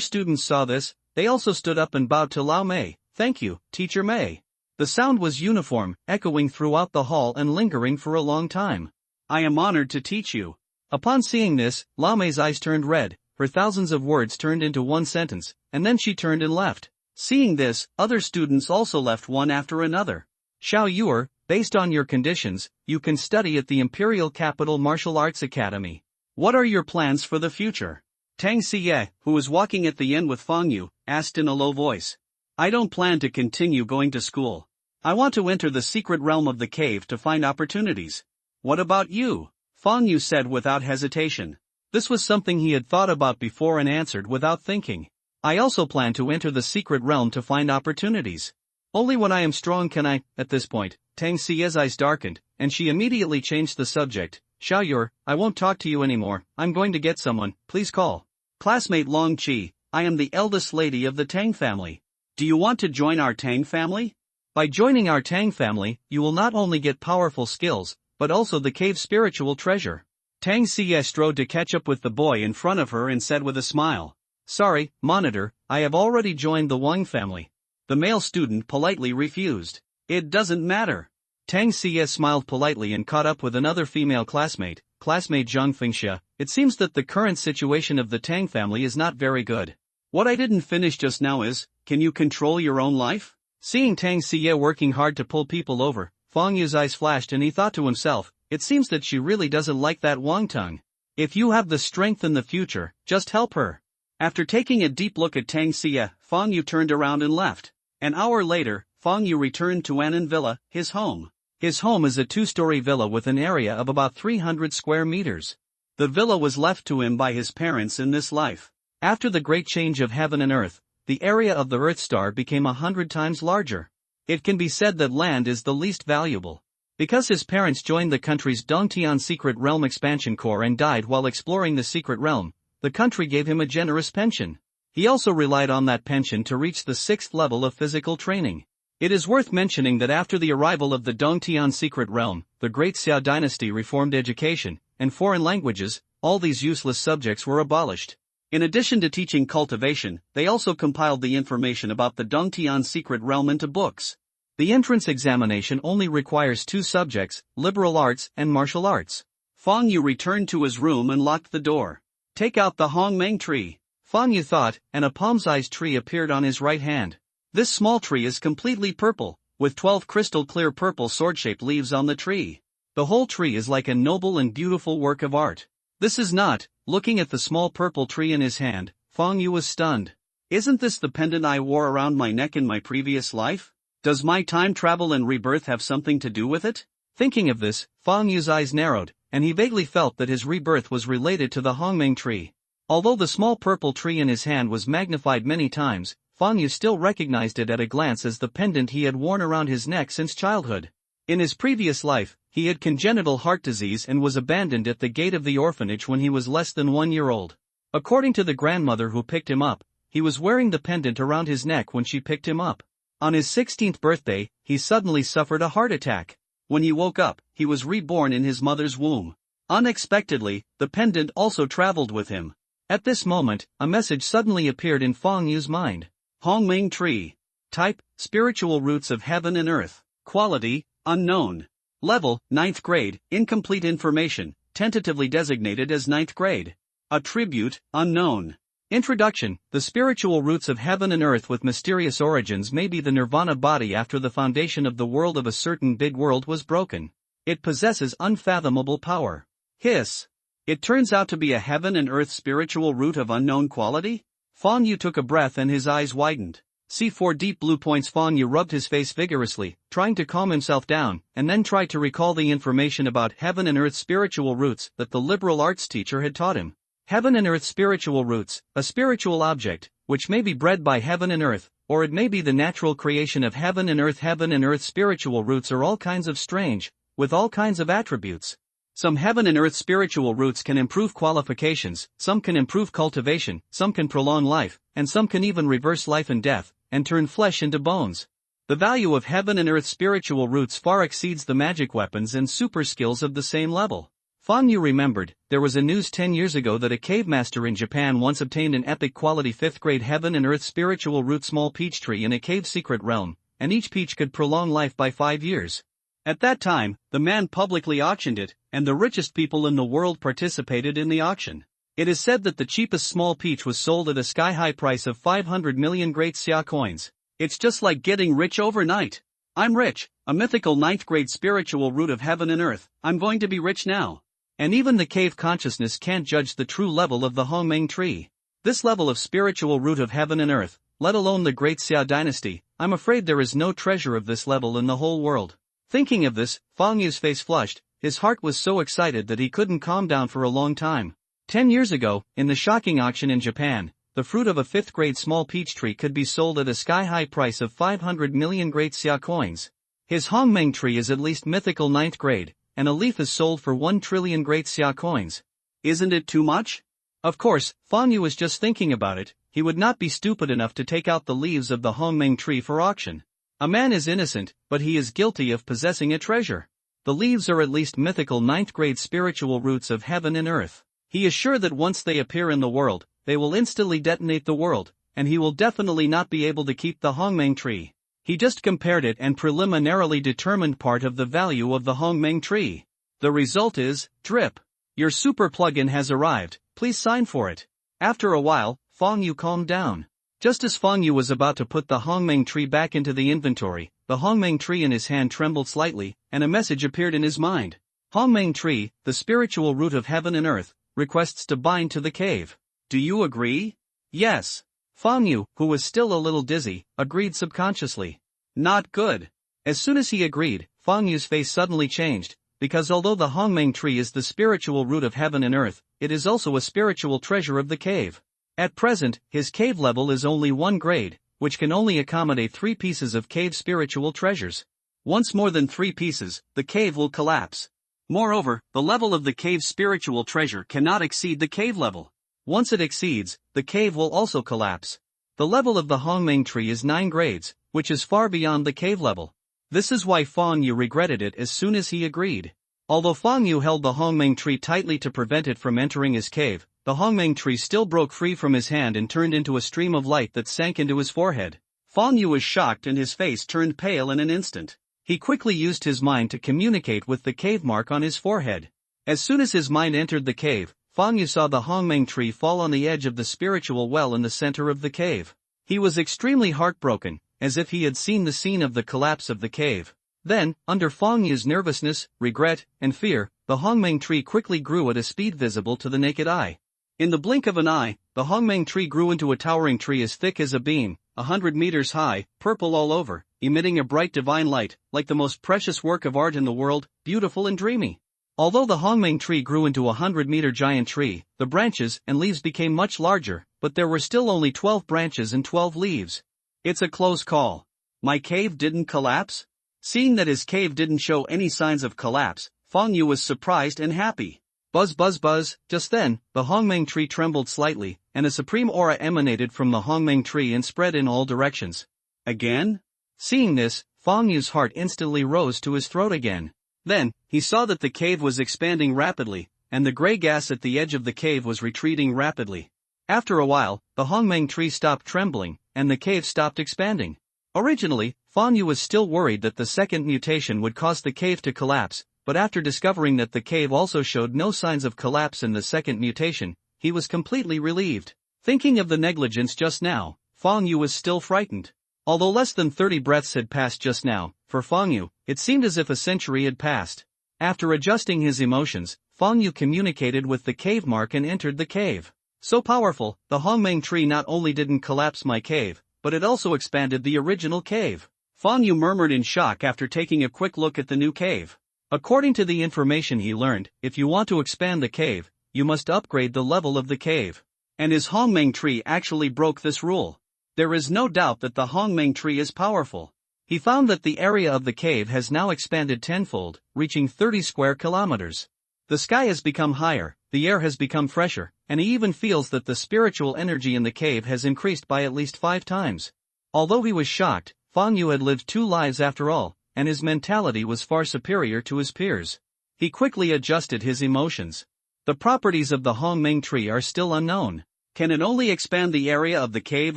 students saw this, they also stood up and bowed to Lao Mei. Thank you, Teacher Mei. The sound was uniform, echoing throughout the hall and lingering for a long time. I am honored to teach you. Upon seeing this, Lao Mei's eyes turned red, her thousands of words turned into one sentence, and then she turned and left. Seeing this, other students also left one after another. Xiao Yuer, based on your conditions, you can study at the Imperial Capital Martial Arts Academy. What are your plans for the future? Tang Xie, who was walking at the end with Fang Yu, asked in a low voice. I don't plan to continue going to school. I want to enter the secret realm of the cave to find opportunities. What about you? Fang Yu said without hesitation. This was something he had thought about before and answered without thinking. I also plan to enter the secret realm to find opportunities. Only when I am strong can I. At this point, Tang Xie's eyes darkened, and she immediately changed the subject. Xiao Yuer, I won't talk to you anymore, I'm going to get someone, please call. Classmate Long Qi, I am the eldest lady of the Tang family. Do you want to join our Tang family? By joining our Tang family, you will not only get powerful skills, but also the cave's spiritual treasure. Tang Xie strode to catch up with the boy in front of her and said with a smile. Sorry, monitor, I have already joined the Wang family. The male student politely refused. It doesn't matter. Tang Xie smiled politely and caught up with another female classmate, classmate Zhang Fengxia. It seems that the current situation of the Tang family is not very good. What I didn't finish just now is, can you control your own life? Seeing Tang Xie working hard to pull people over, Fang Yu's eyes flashed and he thought to himself, it seems that she really doesn't like that Wang Teng. If you have the strength in the future, just help her. After taking a deep look at Tang Xie, Fang Yu turned around and left. An hour later, Fang Yu returned to Annan Villa, his home. His home is a 2-story villa with an area of about 300 square meters. The villa was left to him by his parents in this life. After the great change of heaven and earth, the area of the Earth star became 100 times larger. It can be said that land is the least valuable. Because his parents joined the country's Dongtian Secret Realm Expansion Corps and died while exploring the secret realm, the country gave him a generous pension. He also relied on that pension to reach the 6th level of physical training. It is worth mentioning that after the arrival of the Dongtian secret realm, the Great Xia dynasty reformed education and foreign languages. All these useless subjects were abolished. In addition to teaching cultivation, they also compiled the information about the Dongtian secret realm into books. The entrance examination only requires 2 subjects, liberal arts and martial arts. Fang Yu returned to his room and locked the door. Take out the Hongmeng tree, Fang Yu thought, and a palm-sized tree appeared on his right hand. This small tree is completely purple, with 12 crystal-clear purple sword-shaped leaves on the tree. The whole tree is like a noble and beautiful work of art. This is not. Looking at the small purple tree in his hand, Fang Yu was stunned. Isn't this the pendant I wore around my neck in my previous life? Does my time travel and rebirth have something to do with it? Thinking of this, Fang Yu's eyes narrowed, and he vaguely felt that his rebirth was related to the Hongmeng tree. Although the small purple tree in his hand was magnified many times, Fang Yu still recognized it at a glance as the pendant he had worn around his neck since childhood. In his previous life, he had congenital heart disease and was abandoned at the gate of the orphanage when he was less than 1 year old. According to the grandmother who picked him up, he was wearing the pendant around his neck when she picked him up. On his 16th birthday, he suddenly suffered a heart attack. When he woke up, he was reborn in his mother's womb. Unexpectedly, the pendant also traveled with him. At this moment, a message suddenly appeared in Fang Yu's mind. Hongmeng tree. Type, spiritual roots of heaven and earth. Quality, unknown. Level, 9th grade, incomplete information, tentatively designated as 9th grade. Attribute, unknown. Introduction. The spiritual roots of heaven and earth with mysterious origins may be the nirvana body after the foundation of the world of a certain big world was broken. It possesses unfathomable power. Hiss. It turns out to be a heaven and earth spiritual root of unknown quality? Fang Yu took a breath and his eyes widened. See 4 deep blue points. Fang Yu rubbed his face vigorously, trying to calm himself down, and then tried to recall the information about heaven and earth spiritual roots that the liberal arts teacher had taught him. Heaven and earth spiritual roots, a spiritual object, which may be bred by heaven and earth, or it may be the natural creation of heaven and earth. Heaven and earth spiritual roots are all kinds of strange, with all kinds of attributes. Some heaven and earth spiritual roots can improve qualifications, some can improve cultivation, some can prolong life, and some can even reverse life and death, and turn flesh into bones. The value of heaven and earth spiritual roots far exceeds the magic weapons and super skills of the same level. Fang Yu remembered, there was a news 10 years ago that a cave master in Japan once obtained an epic quality 5th grade heaven and earth spiritual root small peach tree in a cave secret realm, and each peach could prolong life by 5 years. At that time, the man publicly auctioned it, and the richest people in the world participated in the auction. It is said that the cheapest small peach was sold at a sky-high price of 500 million Great Xia coins. It's just like getting rich overnight. I'm rich, a mythical 9th grade spiritual root of heaven and earth. I'm going to be rich now. And even the cave consciousness can't judge the true level of the Hongmeng tree. This level of spiritual root of heaven and earth, let alone the Great Xia dynasty, I'm afraid there is no treasure of this level in the whole world. Thinking of this, Fang Yu's face flushed. His heart was so excited that he couldn't calm down for a long time. 10 years ago, in the shocking auction in Japan, the fruit of a 5th grade small peach tree could be sold at a sky-high price of 500 million Great Xia coins. His Hongmeng tree is at least mythical 9th grade, and a leaf is sold for 1 trillion Great Xia coins. Isn't it too much? Of course, Fang Yu was just thinking about it. He would not be stupid enough to take out the leaves of the Hongmeng tree for auction. A man is innocent, but he is guilty of possessing a treasure. The leaves are at least mythical 9th grade spiritual roots of heaven and earth. He is sure that once they appear in the world, they will instantly detonate the world, and he will definitely not be able to keep the Hongmeng tree. He just compared it and preliminarily determined part of the value of the Hongmeng tree. The result is, drip. Your super plugin has arrived, please sign for it. After a while, Fang Yu calmed down. Just as Fang Yu was about to put the Hongmeng tree back into the inventory, the Hongmeng tree in his hand trembled slightly, and a message appeared in his mind. Hongmeng tree, the spiritual root of heaven and earth, requests to bind to the cave. Do you agree? Yes. Fang Yu, who was still a little dizzy, agreed subconsciously. Not good. As soon as he agreed, Fang Yu's face suddenly changed, because although the Hongmeng tree is the spiritual root of heaven and earth, it is also a spiritual treasure of the cave. At present, his cave level is only 1 grade, which can only accommodate 3 pieces of cave spiritual treasures. Once more than 3 pieces, the cave will collapse. Moreover, the level of the cave spiritual treasure cannot exceed the cave level. Once it exceeds, the cave will also collapse. The level of the Hongmeng tree is 9 grades, which is far beyond the cave level. This is why Fang Yu regretted it as soon as he agreed. Although Fang Yu held the Hongmeng tree tightly to prevent it from entering his cave, the Hongmeng tree still broke free from his hand and turned into a stream of light that sank into his forehead. Fang Yu was shocked and his face turned pale in an instant. He quickly used his mind to communicate with the cave mark on his forehead. As soon as his mind entered the cave, Fang Yu saw the Hongmeng tree fall on the edge of the spiritual well in the center of the cave. He was extremely heartbroken, as if he had seen the scene of the collapse of the cave. Then, under Fang Yu's nervousness, regret, and fear, the Hongmeng tree quickly grew at a speed visible to the naked eye. In the blink of an eye, the Hongmeng tree grew into a towering tree as thick as a beam, 100 meters high, purple all over, emitting a bright divine light, like the most precious work of art in the world, beautiful and dreamy. Although the Hongmeng tree grew into a 100-meter giant tree, the branches and leaves became much larger, but there were still only 12 branches and 12 leaves. It's a close call. My cave didn't collapse? Seeing that his cave didn't show any signs of collapse, Fang Yu was surprised and happy. Buzz buzz buzz, just then, the Hongmeng tree trembled slightly, and a supreme aura emanated from the Hongmeng tree and spread in all directions. Again? Seeing this, Fang Yu's heart instantly rose to his throat again. Then, he saw that the cave was expanding rapidly, and the gray gas at the edge of the cave was retreating rapidly. After a while, the Hongmeng tree stopped trembling, and the cave stopped expanding. Originally, Fang Yu was still worried that the second mutation would cause the cave to collapse, but after discovering that the cave also showed no signs of collapse in the second mutation, he was completely relieved. Thinking of the negligence just now, Fang Yu was still frightened. Although less than 30 breaths had passed just now, for Fang Yu, it seemed as if a century had passed. After adjusting his emotions, Fang Yu communicated with the cave mark and entered the cave. So powerful, the Hongmeng tree not only didn't collapse my cave, but it also expanded the original cave. Fang Yu murmured in shock after taking a quick look at the new cave. According to the information he learned, if you want to expand the cave, you must upgrade the level of the cave. And his Hongmeng tree actually broke this rule. There is no doubt that the Hongmeng tree is powerful. He found that the area of the cave has now expanded tenfold, reaching 30 square kilometers. The sky has become higher, the air has become fresher, and he even feels that the spiritual energy in the cave has increased by at least 5 times. Although he was shocked, Fang Yu had lived 2 lives after all, and his mentality was far superior to his peers. He quickly adjusted his emotions. The properties of the Hongmeng tree are still unknown. Can it only expand the area of the cave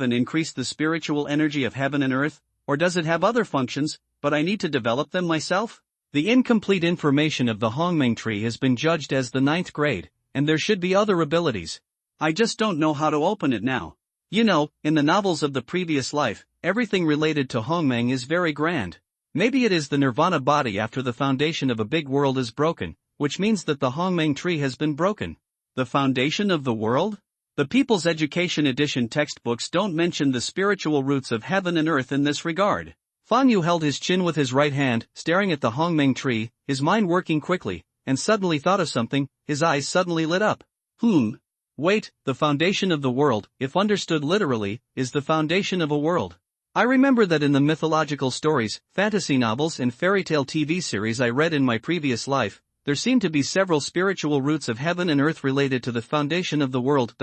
and increase the spiritual energy of heaven and earth, or does it have other functions, but I need to develop them myself? The incomplete information of the Hongmeng tree has been judged as the 9th grade, and there should be other abilities. I just don't know how to open it now. You know, in the novels of the previous life, everything related to Hongmeng is very grand. Maybe it is the nirvana body after the foundation of a big world is broken, which means that the Hongmeng tree has been broken. The foundation of the world? The People's Education Edition textbooks don't mention the spiritual roots of heaven and earth in this regard. Fang Yu held his chin with his right hand, staring at the Hongmeng tree, his mind working quickly, and suddenly thought of something. His eyes suddenly lit up. Wait, the foundation of the world, if understood literally, is the foundation of a world. I remember that in the mythological stories, fantasy novels and fairy tale TV series I read in my previous life, there seemed to be several spiritual roots of heaven and earth related to the foundation of the world.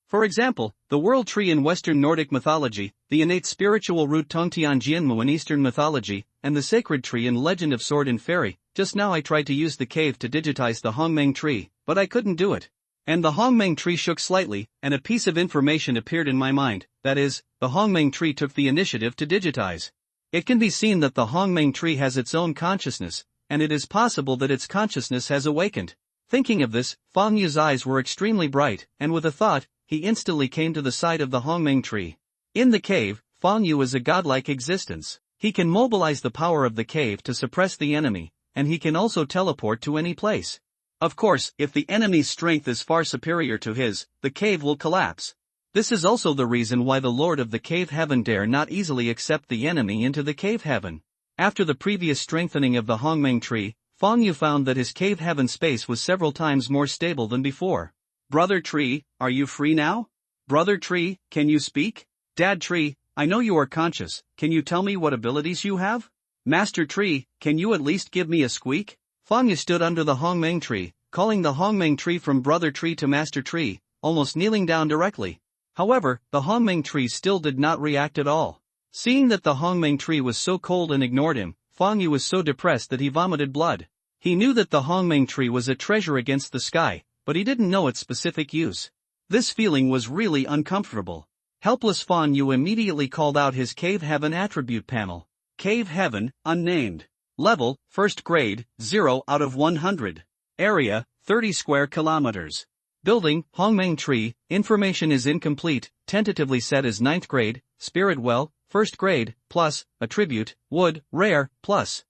For example, the world tree in Western Nordic mythology, the innate spiritual root Tongtian Jianmu in Eastern mythology, and the sacred tree in Legend of Sword and Fairy. Just now I tried to use the cave to digitize the Hongmeng tree, but I couldn't do it. And the Hongmeng tree shook slightly, and a piece of information appeared in my mind, that is, the Hongmeng tree took the initiative to digitize. It can be seen that the Hongmeng tree has its own consciousness, and it is possible that its consciousness has awakened. Thinking of this, Fang Yu's eyes were extremely bright, and with a thought, he instantly came to the side of the Hongmeng tree. In the cave, Fang Yu is a godlike existence. He can mobilize the power of the cave to suppress the enemy, and he can also teleport to any place. Of course, if the enemy's strength is far superior to his, the cave will collapse. This is also the reason why the Lord of the Cave Heaven dare not easily accept the enemy into the Cave Heaven. After the previous strengthening of the Hongmeng tree, Fang Yu found that his Cave Heaven space was several times more stable than before. Brother Tree, are you free now? Brother Tree, can you speak? Dad Tree, I know you are conscious, can you tell me what abilities you have? Master Tree, can you at least give me a squeak? Fang Yu stood under the Hongmeng tree, calling the Hongmeng tree from Brother Tree to Master Tree, almost kneeling down directly. However, the Hongmeng tree still did not react at all. Seeing that the Hongmeng tree was so cold and ignored him, Fang Yu was so depressed that he vomited blood. He knew that the Hongmeng tree was a treasure against the sky, but he didn't know its specific use. This feeling was really uncomfortable. Helpless Fang Yu immediately called out his Cave Heaven attribute panel. Cave Heaven, unnamed. Level, 1st grade, 0 out of 100. Area, 30 square kilometers. Building, Hongmeng tree, information is incomplete, tentatively set as 9th grade, spirit well, 1st grade, plus, attribute, wood, rare, plus.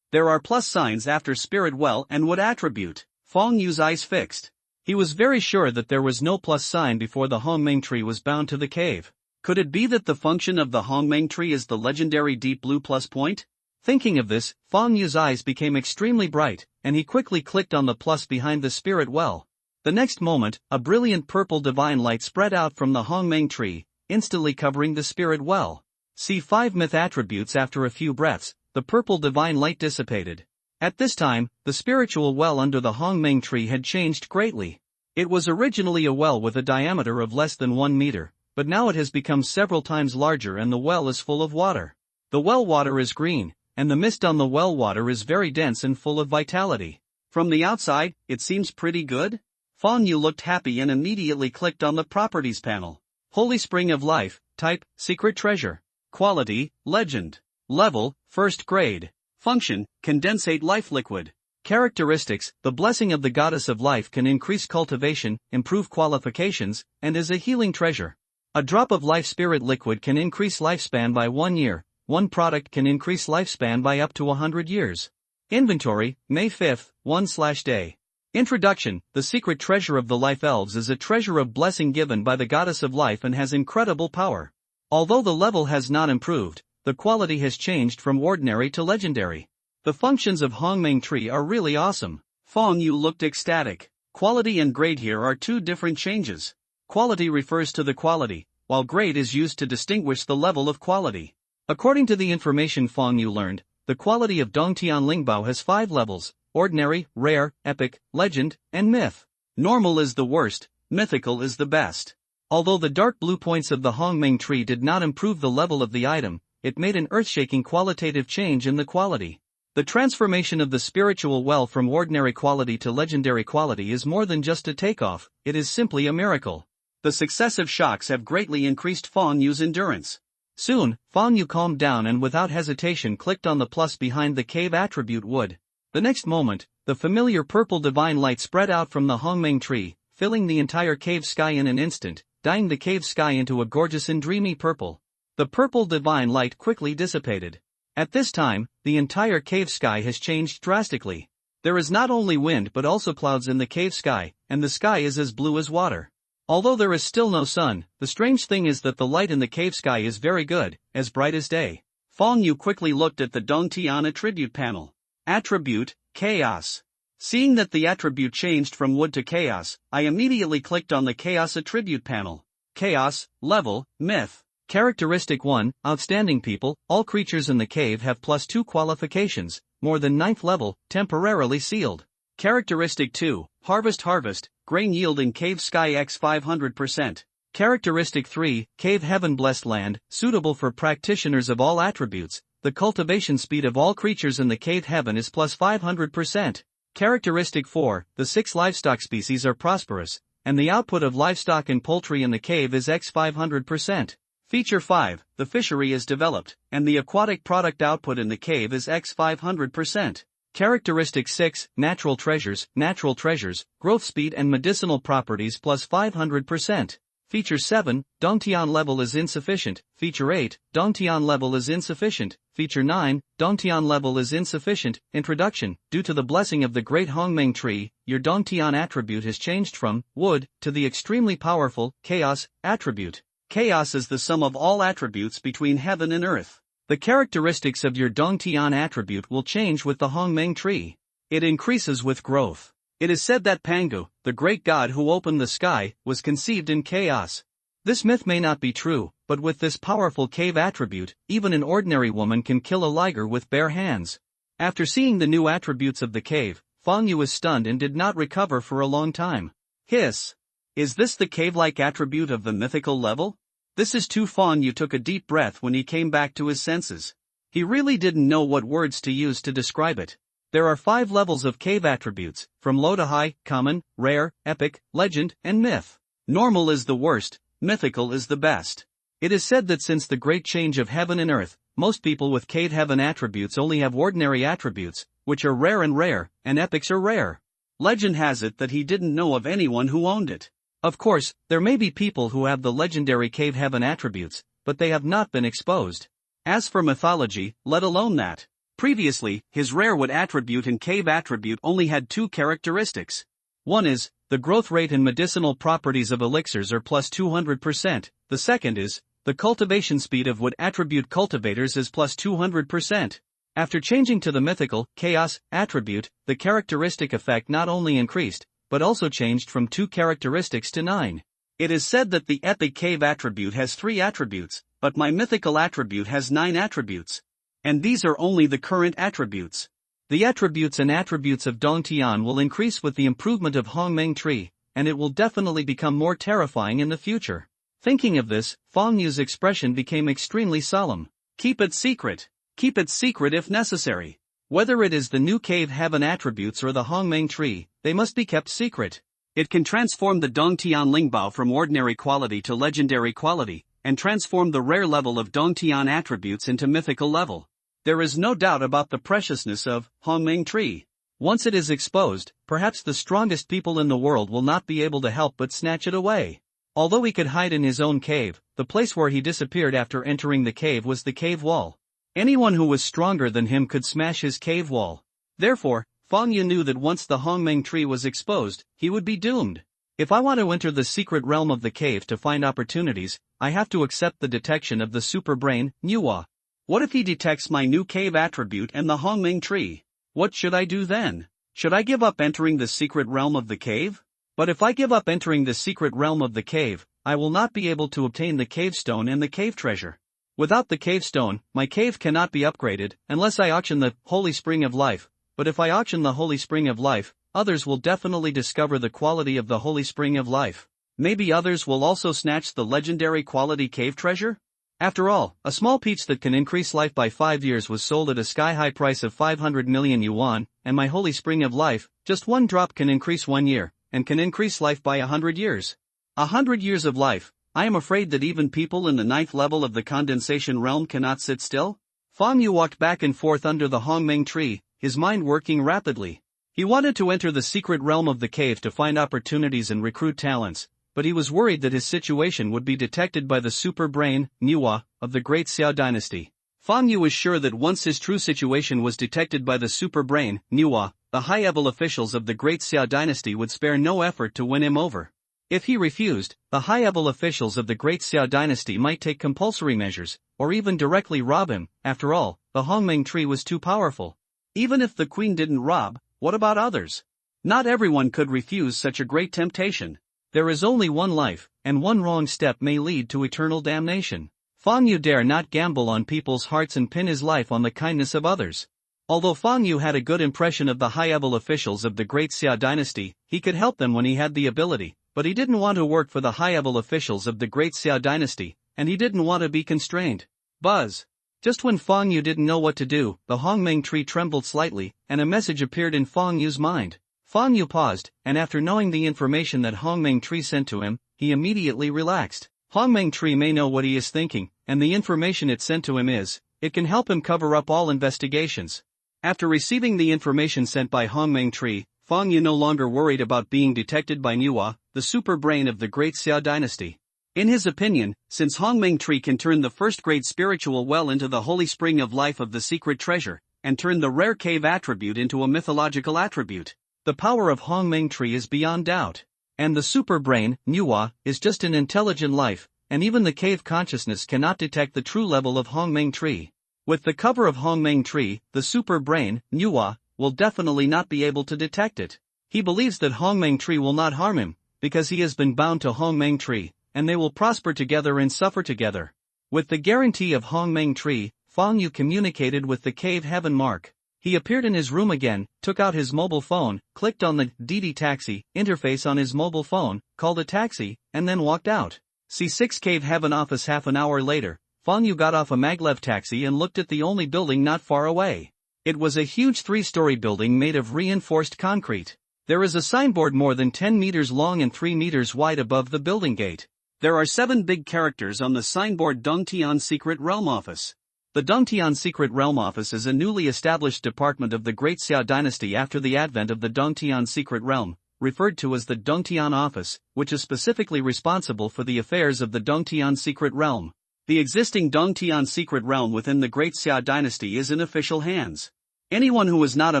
There are plus signs after spirit well and wood attribute. Fang Yu's eyes fixed. He was very sure that there was no plus sign before the Hongmeng tree was bound to the cave. Could it be that the function of the Hongmeng tree is the legendary deep blue plus point? Thinking of this, Fang Yu's eyes became extremely bright, and he quickly clicked on the plus behind the spirit well. The next moment, a brilliant purple divine light spread out from the Hongmeng tree, instantly covering the spirit well. See 5 myth attributes. After a few breaths, the purple divine light dissipated. At this time, the spiritual well under the Hongmeng tree had changed greatly. It was originally a well with a diameter of less than 1 meter, but now it has become several times larger and the well is full of water. The well water is green, and the mist on the well water is very dense and full of vitality. From the outside, it seems pretty good. Fang Yu looked happy and immediately clicked on the Properties panel. Holy Spring of Life, Type, Secret Treasure. Quality, Legend. Level, 1st grade. Function, Condensate Life Liquid. Characteristics, the blessing of the Goddess of Life can increase cultivation, improve qualifications, and is a healing treasure. A drop of Life Spirit Liquid can increase lifespan by 1 year, one product can increase lifespan by up to 100 years. Inventory, May 5th, 1/day. Introduction, the secret treasure of the Life Elves is a treasure of blessing given by the Goddess of Life and has incredible power. Although the level has not improved, the quality has changed from ordinary to legendary. The functions of Hongmeng tree are really awesome. Fang Yu looked ecstatic. Quality and grade here are 2 different changes. Quality refers to the quality, while grade is used to distinguish the level of quality. According to the information Fang Yu learned, the quality of Dongtian Lingbao has 5 levels: ordinary, rare, epic, legend, and myth. Normal is the worst, mythical is the best. Although the dark blue points of the Hongmeng tree did not improve the level of the item, it made an earth-shaking qualitative change in the quality. The transformation of the spiritual well from ordinary quality to legendary quality is more than just a takeoff, it is simply a miracle. The successive shocks have greatly increased Fang Yu's endurance. Soon, Fang Yu calmed down and without hesitation clicked on the plus behind the cave attribute wood. The next moment, the familiar purple divine light spread out from the Hongmeng tree, filling the entire cave sky in an instant, dyeing the cave sky into a gorgeous and dreamy purple. The purple divine light quickly dissipated. At this time, the entire cave sky has changed drastically. There is not only wind but also clouds in the cave sky, and the sky is as blue as water. Although there is still no sun, the strange thing is that the light in the cave sky is very good, as bright as day. Fang Yu quickly looked at the Dongtian attribute panel. Attribute, Chaos. Seeing that the attribute changed from wood to chaos, I immediately clicked on the Chaos attribute panel. Chaos, Level, Myth. Characteristic 1, Outstanding people, all creatures in the cave have +2 qualifications, more than 9th level, temporarily sealed. Characteristic 2, Harvest, grain yield in cave sky x 500%. Characteristic 3, Cave Heaven blessed land, suitable for practitioners of all attributes, the cultivation speed of all creatures in the cave heaven is +500%. Characteristic 4, the 6 livestock species are prosperous, and the output of livestock and poultry in the cave is x 500%. Feature 5, the fishery is developed, and the aquatic product output in the cave is x 500%. Characteristic 6, natural treasures, growth speed and medicinal properties +500%. Feature 7, Dongtian level is insufficient. Feature 8, Dongtian level is insufficient. Feature 9, Dongtian level is insufficient. Introduction, due to the blessing of the great Hongmeng tree, your Dongtian attribute has changed from wood to the extremely powerful chaos attribute. Chaos is the sum of all attributes between heaven and earth. The characteristics of your Dongtian attribute will change with the Hongmeng tree. It increases with growth. It is said that Pangu, the great god who opened the sky, was conceived in chaos. This myth may not be true, but with this powerful cave attribute, even an ordinary woman can kill a liger with bare hands. After seeing the new attributes of the cave, Fang Yu was stunned and did not recover for a long time. Hiss! Is this the cave-like attribute of the mythical level? This is too Fang Yu took a deep breath when he came back to his senses. He really didn't know what words to use to describe it. There are 5 levels of cave attributes, from low to high: common, rare, epic, legend, and myth. Normal is the worst, mythical is the best. It is said that since the great change of heaven and earth, most people with cave heaven attributes only have ordinary attributes, which are rare, and epics are rare. Legend has it that he didn't know of anyone who owned it. Of course, there may be people who have the legendary cave heaven attributes, but they have not been exposed. As for mythology, let alone that. Previously, his rare wood attribute and cave attribute only had 2 characteristics. One is, the growth rate and medicinal properties of elixirs are plus 200%. The second is, the cultivation speed of wood attribute cultivators is plus 200%. After changing to the mythical, chaos, attribute, the characteristic effect not only increased, but also changed from 2 characteristics to 9. It is said that the epic cave attribute has 3 attributes, but my mythical attribute has 9 attributes. And these are only the current attributes. The attributes and attributes of Dongtian will increase with the improvement of Hongmeng Tree, and it will definitely become more terrifying in the future. Thinking of this, Fang Yu's expression became extremely solemn. Keep it secret. Keep it secret if necessary. Whether it is the new cave heaven attributes or the Hongmeng Tree, they must be kept secret. It can transform the Dongtian Lingbao from ordinary quality to legendary quality, and transform the rare level of Dongtian attributes into mythical level. There is no doubt about the preciousness of Hongmeng Tree. Once it is exposed, perhaps the strongest people in the world will not be able to help but snatch it away. Although he could hide in his own cave, the place where he disappeared after entering the cave was the cave wall. Anyone who was stronger than him could smash his cave wall. Therefore, Fang Yu knew that once the Hongmeng Tree was exposed, he would be doomed. If I want to enter the secret realm of the cave to find opportunities, I have to accept the detection of the super brain, Nuwa. What if he detects my new cave attribute and the Hongmeng Tree? What should I do then? Should I give up entering the secret realm of the cave? But if I give up entering the secret realm of the cave, I will not be able to obtain the cave stone and the cave treasure. Without the cave stone, my cave cannot be upgraded, unless I auction the Holy Spring of Life. But if I auction the Holy Spring of Life, others will definitely discover the quality of the Holy Spring of Life. Maybe others will also snatch the legendary quality cave treasure? After all, a small peach that can increase life by 5 years was sold at a sky-high price of 500 million yuan, and my Holy Spring of Life, just 1 drop can increase 1 year, and can increase life by 100 years. 100 years of life. I am afraid that even people in the 9th level of the condensation realm cannot sit still. Fang Yu walked back and forth under the Hongmeng Tree, his mind working rapidly. He wanted to enter the secret realm of the cave to find opportunities and recruit talents, but he was worried that his situation would be detected by the super brain, Nuwa, of the Great Xiao dynasty. Fang Yu was sure that once his true situation was detected by the super brain, Nuwa, the high-level officials of the Great Xiao dynasty would spare no effort to win him over. If he refused, the high-level officials of the Great Xiao dynasty might take compulsory measures, or even directly rob him. After all, the Hongmeng Tree was too powerful. Even if the queen didn't rob, what about others? Not everyone could refuse such a great temptation. There is only one life, and one wrong step may lead to eternal damnation. Fang Yu dare not gamble on people's hearts and pin his life on the kindness of others. Although Fang Yu had a good impression of the high-level officials of the Great Xiao dynasty, he could help them when he had the ability. But he didn't want to work for the high-level officials of the Great Xiao dynasty, and he didn't want to be constrained. Buzz. Just when Fang Yu didn't know what to do, the Hongmeng Tree trembled slightly, and a message appeared in Fang Yu's mind. Fang Yu paused, and after knowing the information that Hongmeng Tree sent to him, he immediately relaxed. Hongmeng Tree may know what he is thinking, and the information it sent to him it can help him cover up all investigations. After receiving the information sent by Hongmeng Tree, Fang Yu no longer worried about being detected by Nuwa, the super brain of the Great Xiao dynasty. In his opinion, since Hongmeng Tree can turn the first great spiritual well into the Holy Spring of Life of the secret treasure, and turn the rare cave attribute into a mythological attribute, the power of Hongmeng Tree is beyond doubt. And the super brain, Nuwa, is just an intelligent life, and even the cave consciousness cannot detect the true level of Hongmeng Tree. With the cover of Hongmeng Tree, the super brain, Nuwa, will definitely not be able to detect it. He believes that Hongmeng Tree will not harm him, because he has been bound to Hongmeng Tree, and they will prosper together and suffer together. With the guarantee of Hongmeng Tree, Fang Yu communicated with the cave heaven mark. He appeared in his room again, took out his mobile phone, clicked on the Didi Taxi interface on his mobile phone, called a taxi, and then walked out. C6 Cave Heaven office. Half an hour later, Fong Yu got off a maglev taxi and looked at the only building not far away. It was a huge 3-story building made of reinforced concrete. There is a signboard more than 10 meters long and 3 meters wide above the building gate. There are 7 big characters on the signboard: Dongtian Secret Realm Office. The Dongtian Secret Realm Office is a newly established department of the Great Xia Dynasty after the advent of the Dongtian Secret Realm, referred to as the Dongtian Office, which is specifically responsible for the affairs of the Dongtian Secret Realm. The existing Dongtian Secret Realm within the Great Xia Dynasty is in official hands. Anyone who is not a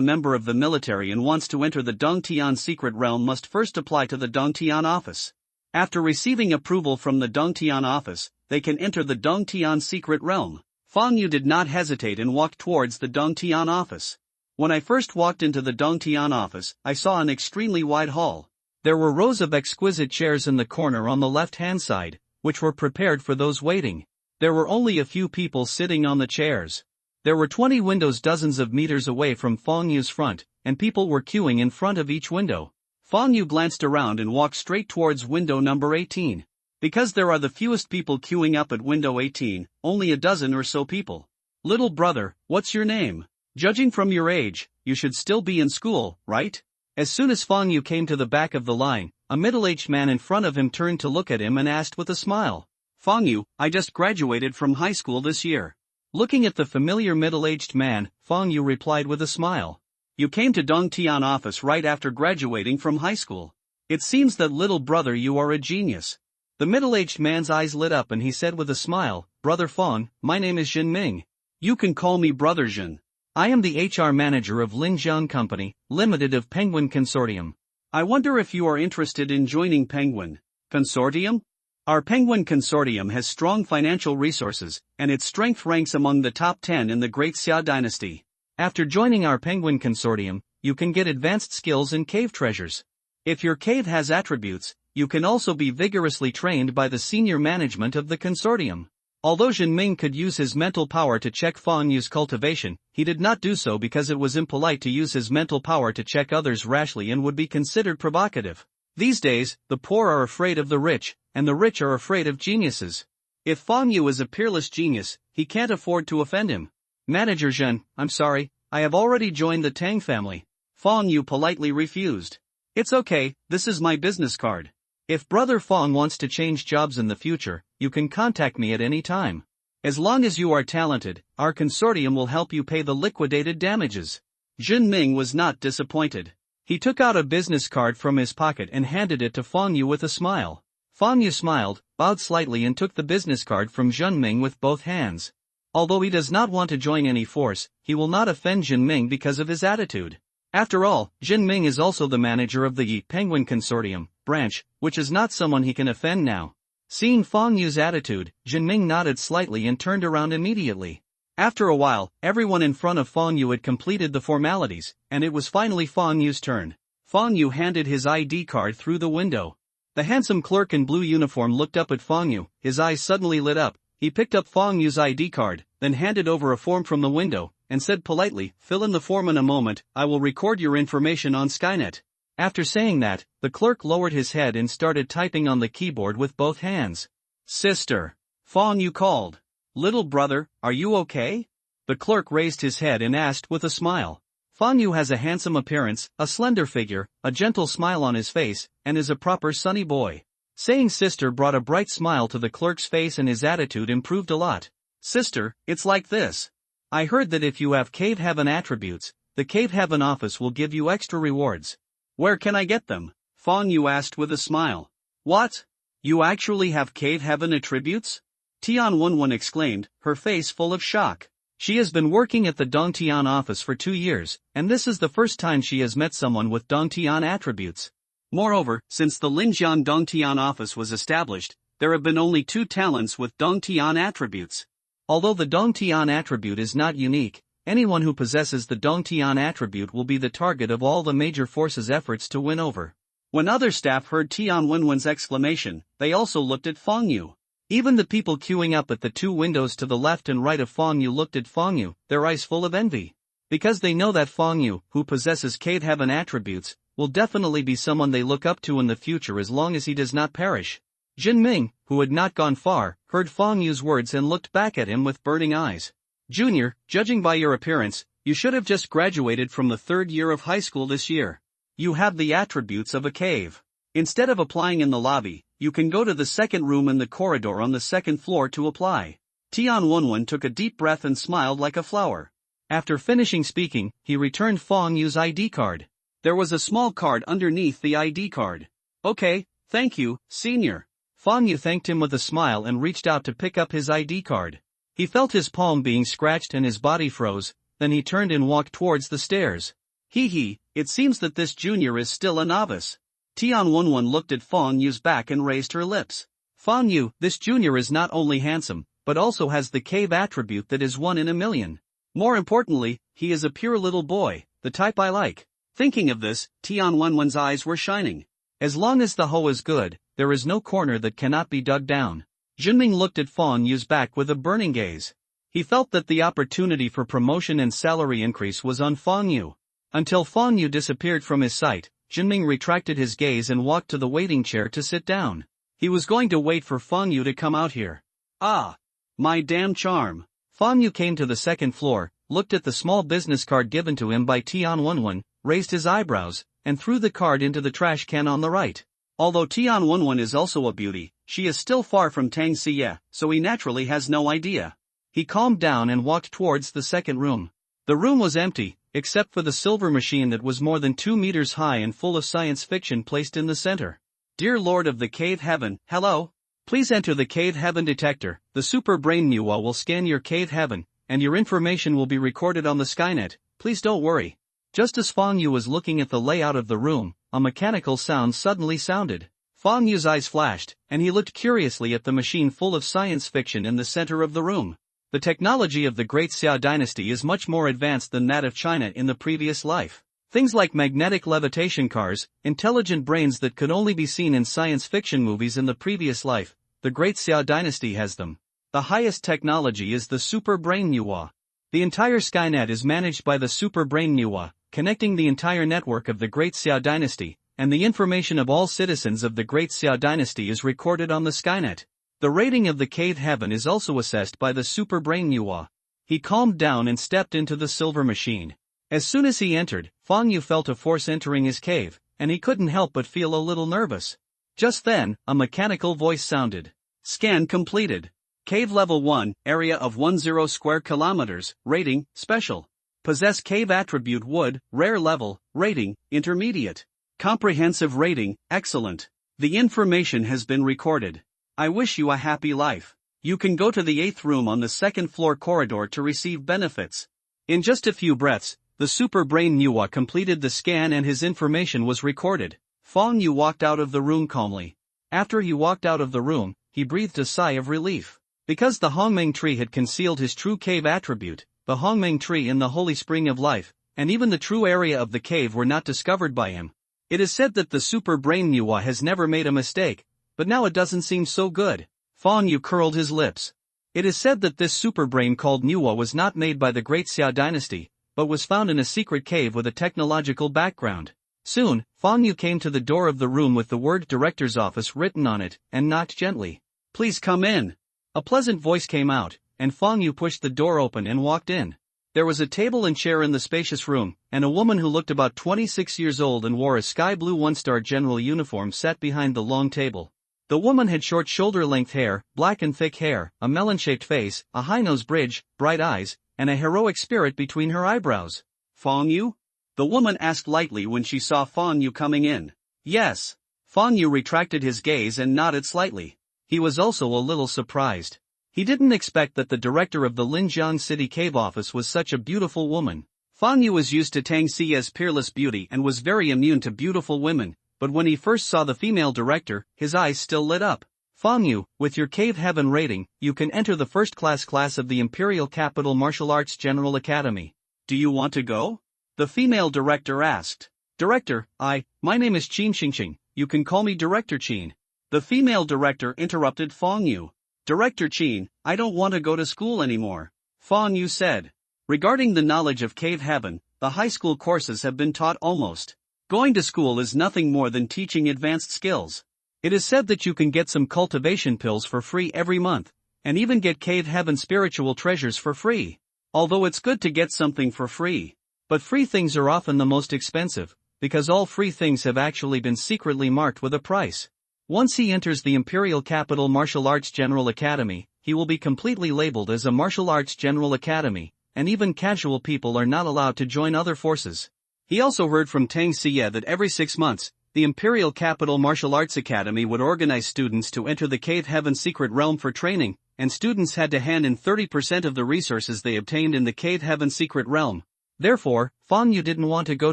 member of the military and wants to enter the Dongtian Secret Realm must first apply to the Dongtian Office. After receiving approval from the Dongtian Office, they can enter the Dongtian Secret Realm. Fong Yu did not hesitate and walked towards the Dongtian Office. When I first walked into the Dongtian Office, I saw an extremely wide hall. There were rows of exquisite chairs in the corner on the left-hand side, which were prepared for those waiting. There were only a few people sitting on the chairs. There were 20 windows dozens of meters away from Fong Yu's front, and people were queuing in front of each window. Fong Yu glanced around and walked straight towards window number 18. Because there are the fewest people queuing up at window 18, only a dozen or so people. Little brother, what's your name? Judging from your age, you should still be in school, right? As soon as Fong Yu came to the back of the line, a middle-aged man in front of him turned to look at him and asked with a smile. Fong Yu, I just graduated from high school this year. Looking at the familiar middle-aged man, Fong Yu replied with a smile. You came to Dongtian Office right after graduating from high school. It seems that little brother you are a genius. The middle-aged man's eyes lit up and he said with a smile, Brother Fong, my name is Jin Ming. You can call me Brother Jin. I am the HR manager of Linjiang Company, Limited of Penguin Consortium. I wonder if you are interested in joining Penguin Consortium? Our Penguin Consortium has strong financial resources, and its strength ranks among the top 10 in the Great Xia Dynasty. After joining our Penguin Consortium, you can get advanced skills in cave treasures. If your cave has attributes, you can also be vigorously trained by the senior management of the consortium. Although Jin Ming could use his mental power to check Fong Yu's cultivation, he did not do so because it was impolite to use his mental power to check others rashly and would be considered provocative. These days, the poor are afraid of the rich, and the rich are afraid of geniuses. If Fong Yu is a peerless genius, he can't afford to offend him. Manager Zhen, I'm sorry, I have already joined the Tang family. Fong Yu politely refused. It's okay, this is my business card. If Brother Fong wants to change jobs in the future, you can contact me at any time. As long as you are talented, our consortium will help you pay the liquidated damages. Jin Ming was not disappointed. He took out a business card from his pocket and handed it to Fong Yu with a smile. Fong Yu smiled, bowed slightly and took the business card from Jin Ming with both hands. Although he does not want to join any force, he will not offend Jin Ming because of his attitude. After all, Jin Ming is also the manager of the Penguin Consortium branch, which is not someone he can offend now. Seeing Fong Yu's attitude, Jin Ming nodded slightly and turned around immediately. After a while, everyone in front of Fong Yu had completed the formalities, and it was finally Fong Yu's turn. Fong Yu handed his ID card through the window. The handsome clerk in blue uniform looked up at Fong Yu, his eyes suddenly lit up. He picked up Fong Yu's ID card, then handed over a form from the window, and said politely, fill in the form in a moment, I will record your information on Skynet. After saying that, the clerk lowered his head and started typing on the keyboard with both hands. Sister. Fong Yu called. Little brother, are you okay? The clerk raised his head and asked with a smile. Fong Yu has a handsome appearance, a slender figure, a gentle smile on his face, and is a proper sunny boy. Saying sister brought a bright smile to the clerk's face and his attitude improved a lot. Sister, it's like this. I heard that if you have Cave Heaven attributes, the Cave Heaven office will give you extra rewards. Where can I get them? Fong Yu asked with a smile. What? You actually have Cave Heaven attributes? Tian Wenwen exclaimed, her face full of shock. She has been working at the Dongtian office for 2 years, and this is the first time she has met someone with Dongtian attributes. Moreover, since the Linjiang Dongtian office was established, there have been only 2 talents with Dongtian attributes. Although the Dongtian attribute is not unique, anyone who possesses the Dongtian attribute will be the target of all the major forces' efforts to win over. When other staff heard Tian Wenwen's exclamation, they also looked at Fong Yu. Even the people queuing up at the 2 windows to the left and right of Fong Yu looked at Fong Yu, their eyes full of envy. Because they know that Fong Yu, who possesses Cave Heaven attributes, will definitely be someone they look up to in the future as long as he does not perish. Jin Ming, who had not gone far, heard Fang Yu's words and looked back at him with burning eyes. Junior, judging by your appearance, you should have just graduated from the 3rd year of high school this year. You have the attributes of a cave. Instead of applying in the lobby, you can go to the second room in the corridor on the 2nd floor to apply. Tian Wenwen took a deep breath and smiled like a flower. After finishing speaking, he returned Fang Yu's ID card. There was a small card underneath the ID card. Okay, thank you, senior. Fang Yu thanked him with a smile and reached out to pick up his ID card. He felt his palm being scratched and his body froze, then he turned and walked towards the stairs. Hee, it seems that this junior is still a novice. Tian Wenwen looked at Fang Yu's back and raised her lips. Fang Yu, this junior is not only handsome, but also has the cave attribute that is 1 in a million. More importantly, he is a pure little boy, the type I like. Thinking of this, Tian Wenwen's eyes were shining. As long as the hoe is good, there is no corner that cannot be dug down. Jinming looked at Fang Yu's back with a burning gaze. He felt that the opportunity for promotion and salary increase was on Fang Yu. Until Fang Yu disappeared from his sight, Jinming retracted his gaze and walked to the waiting chair to sit down. He was going to wait for Fang Yu to come out here. Ah! My damn charm! Fang Yu came to the 2nd floor, looked at the small business card given to him by Tian Wenwen, raised his eyebrows, and threw the card into the trash can on the right. Although Tian Wenwen is also a beauty, she is still far from Tang Xie, so he naturally has no idea. He calmed down and walked towards the 2nd room. The room was empty, except for the silver machine that was more than 2 meters high and full of science fiction placed in the center. Dear Lord of the Cave Heaven, hello? Please enter the Cave Heaven detector. The Super Brain Nuwa will scan your Cave Heaven, and your information will be recorded on the Skynet. Please don't worry. Just as Fang Yu was looking at the layout of the room, a mechanical sound suddenly sounded. Fang Yu's eyes flashed, and he looked curiously at the machine full of science fiction in the center of the room. The technology of the Great Xia dynasty is much more advanced than that of China in the previous life. Things like magnetic levitation cars, intelligent brains that could only be seen in science fiction movies in the previous life, the Great Xia dynasty has them. The highest technology is the Super Brain Nuwa. The entire Skynet is managed by the Super Brain Nuwa, connecting the entire network of the Great Xia dynasty, and the information of all citizens of the Great Xia dynasty is recorded on the Skynet. The rating of the Cave Heaven is also assessed by the Super Brain Nuwa. He calmed down and stepped into the silver machine. As soon as he entered, Fang Yu felt a force entering his cave, and he couldn't help but feel a little nervous. Just then, a mechanical voice sounded. Scan completed. Cave Level 1, area of 10 square kilometers, rating, special. Possess cave attribute wood, rare level, rating, intermediate. Comprehensive rating, excellent. The information has been recorded. I wish you a happy life. You can go to the 8th room on the 2nd floor corridor to receive benefits. In just a few breaths, the Super Brain Nuwa completed the scan and his information was recorded. Fang Yu walked out of the room calmly. After he walked out of the room, he breathed a sigh of relief. Because the Hongmeng tree had concealed his true cave attribute, the Hongmeng tree in the Holy Spring of Life, and even the true area of the cave were not discovered by him. It is said that the Super Brain Nuwa has never made a mistake, but now it doesn't seem so good. Fang Yu curled his lips. It is said that this super brain called Nuwa was not made by the Great Xia dynasty, but was found in a secret cave with a technological background. Soon, Fang Yu came to the door of the room with the word Director's Office written on it, and knocked gently. Please come in. A pleasant voice came out, and Fang Yu pushed the door open and walked in. There was a table and chair in the spacious room, and a woman who looked about 26 years old and wore a sky blue one-star general uniform sat behind the long table. The woman had short shoulder-length hair, black and thick hair, a melon-shaped face, a high-nose bridge, bright eyes, and a heroic spirit between her eyebrows. Fang Yu? The woman asked lightly when she saw Fang Yu coming in. Yes. Fang Yu retracted his gaze and nodded slightly. He was also a little surprised. He didn't expect that the director of the Linjiang City Cave Office was such a beautiful woman. Fang Yu was used to Tang Xie's peerless beauty and was very immune to beautiful women, but when he first saw the female director, his eyes still lit up. Fang Yu, with your Cave Heaven rating, you can enter the first-class class of the Imperial Capital Martial Arts General Academy. Do you want to go? The female director asked. Director, my name is Qin Xingqing, you can call me Director Qin. The female director interrupted Fang Yu. Director Qin, I don't want to go to school anymore. Fang Yu said. Regarding the knowledge of Cave Heaven, the high school courses have been taught almost. Going to school is nothing more than teaching advanced skills. It is said that you can get some cultivation pills for free every month, and even get Cave Heaven spiritual treasures for free. Although it's good to get something for free. But free things are often the most expensive, because all free things have actually been secretly marked with a price. Once he enters the Imperial Capital Martial Arts General Academy, he will be completely labeled as a Martial Arts General Academy, and even casual people are not allowed to join other forces. He also heard from Tang Xie that every 6 months, the Imperial Capital Martial Arts Academy would organize students to enter the Cave Heaven Secret Realm for training, and students had to hand in 30% of the resources they obtained in the Cave Heaven Secret Realm. Therefore, Fang Yu didn't want to go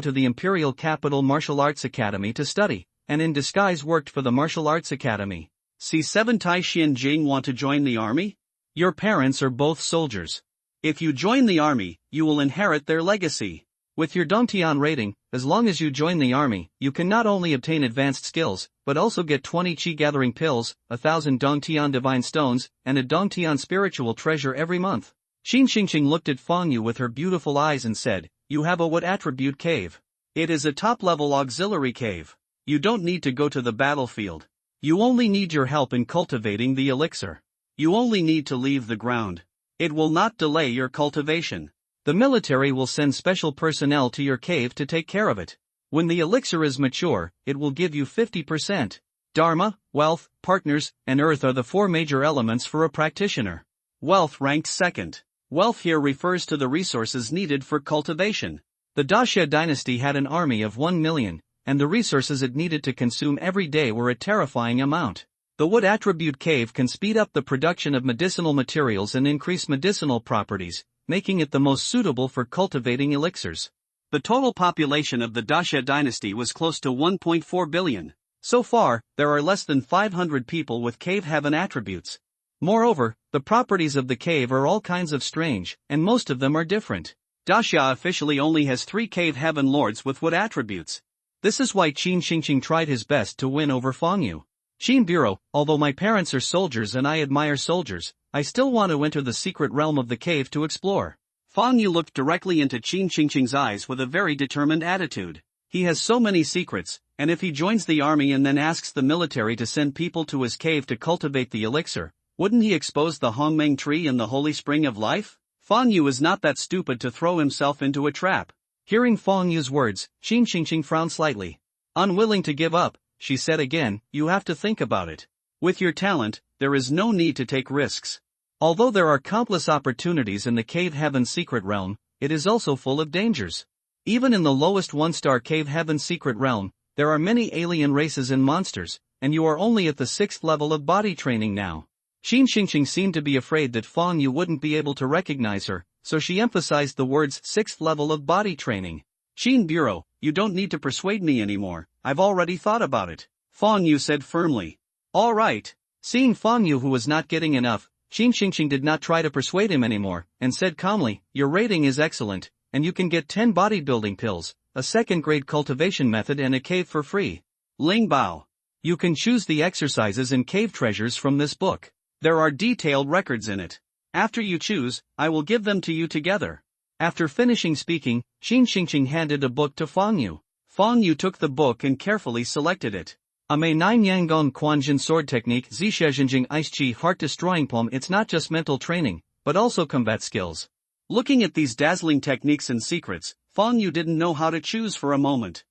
to the Imperial Capital Martial Arts Academy to study, and in disguise worked for the Martial Arts Academy. C7 Tai Xianjing want to join the army? Your parents are both soldiers. If you join the army, you will inherit their legacy. With your Dongtian rating, as long as you join the army, you can not only obtain advanced skills, but also get 20 Qi Gathering Pills, 1,000 Dongtian Divine Stones, and a Dongtian Spiritual Treasure every month. Qin Xingqing looked at Fang Yu with her beautiful eyes and said, "You have a what attribute cave? It is a top-level auxiliary cave. You don't need to go to the battlefield. You only need your help in cultivating the elixir. You only need to leave the ground. It will not delay your cultivation. The military will send special personnel to your cave to take care of it. When the elixir is mature, it will give you 50%. Dharma, wealth, partners, and earth are the 4 major elements for a practitioner. Wealth ranked second. Wealth here refers to the resources needed for cultivation. The Daxia dynasty had an army of 1 million, and the resources it needed to consume every day were a terrifying amount. The wood attribute cave can speed up the production of medicinal materials and increase medicinal properties, making it the most suitable for cultivating elixirs. The total population of the Daxia dynasty was close to 1.4 billion. So far, there are less than 500 people with Cave Heaven attributes. Moreover, the properties of the cave are all kinds of strange, and most of them are different. Daxia officially only has 3 Cave Heaven lords with wood attributes. This is why Qin Xingqing tried his best to win over Fang Yu. Qin Bureau, although my parents are soldiers and I admire soldiers, I still want to enter the secret realm of the cave to explore. Fang Yu looked directly into Qin Xingqing's eyes with a very determined attitude. He has so many secrets, and if he joins the army and then asks the military to send people to his cave to cultivate the elixir, wouldn't he expose the Hongmeng tree and the holy spring of life? Fang Yu is not that stupid to throw himself into a trap. Hearing Fang Yu's words, Qin Xingqing frowned slightly. Unwilling to give up, she said again, "You have to think about it. With your talent, there is no need to take risks. Although there are countless opportunities in the Cave Heaven Secret Realm, it is also full of dangers. Even in the lowest 1-star Cave Heaven Secret Realm, there are many alien races and monsters, and you are only at the 6th level of body training now." Qin Xingqing seemed to be afraid that Fang Yu wouldn't be able to recognize her, so she emphasized the words 6th level of body training. "Qin Bureau, you don't need to persuade me anymore, I've already thought about it," Fang Yu said firmly. "All right." Seeing Fang Yu who was not getting enough, Qin Xingqing did not try to persuade him anymore, and said calmly, "Your rating is excellent, and you can get 10 bodybuilding pills, a second-grade cultivation method and a cave for free. Ling Bao. You can choose the exercises and cave treasures from this book. There are detailed records in it. After you choose, I will give them to you together." After finishing speaking, Qin Xingqing handed a book to Fang Yu. Fang Yu took the book and carefully selected it. A Mei 9 Yangon Quanjin sword technique Zishijinjing Ice Chi heart destroying poem. It's not just mental training, but also combat skills. Looking at these dazzling techniques and secrets, Fang Yu didn't know how to choose for a moment.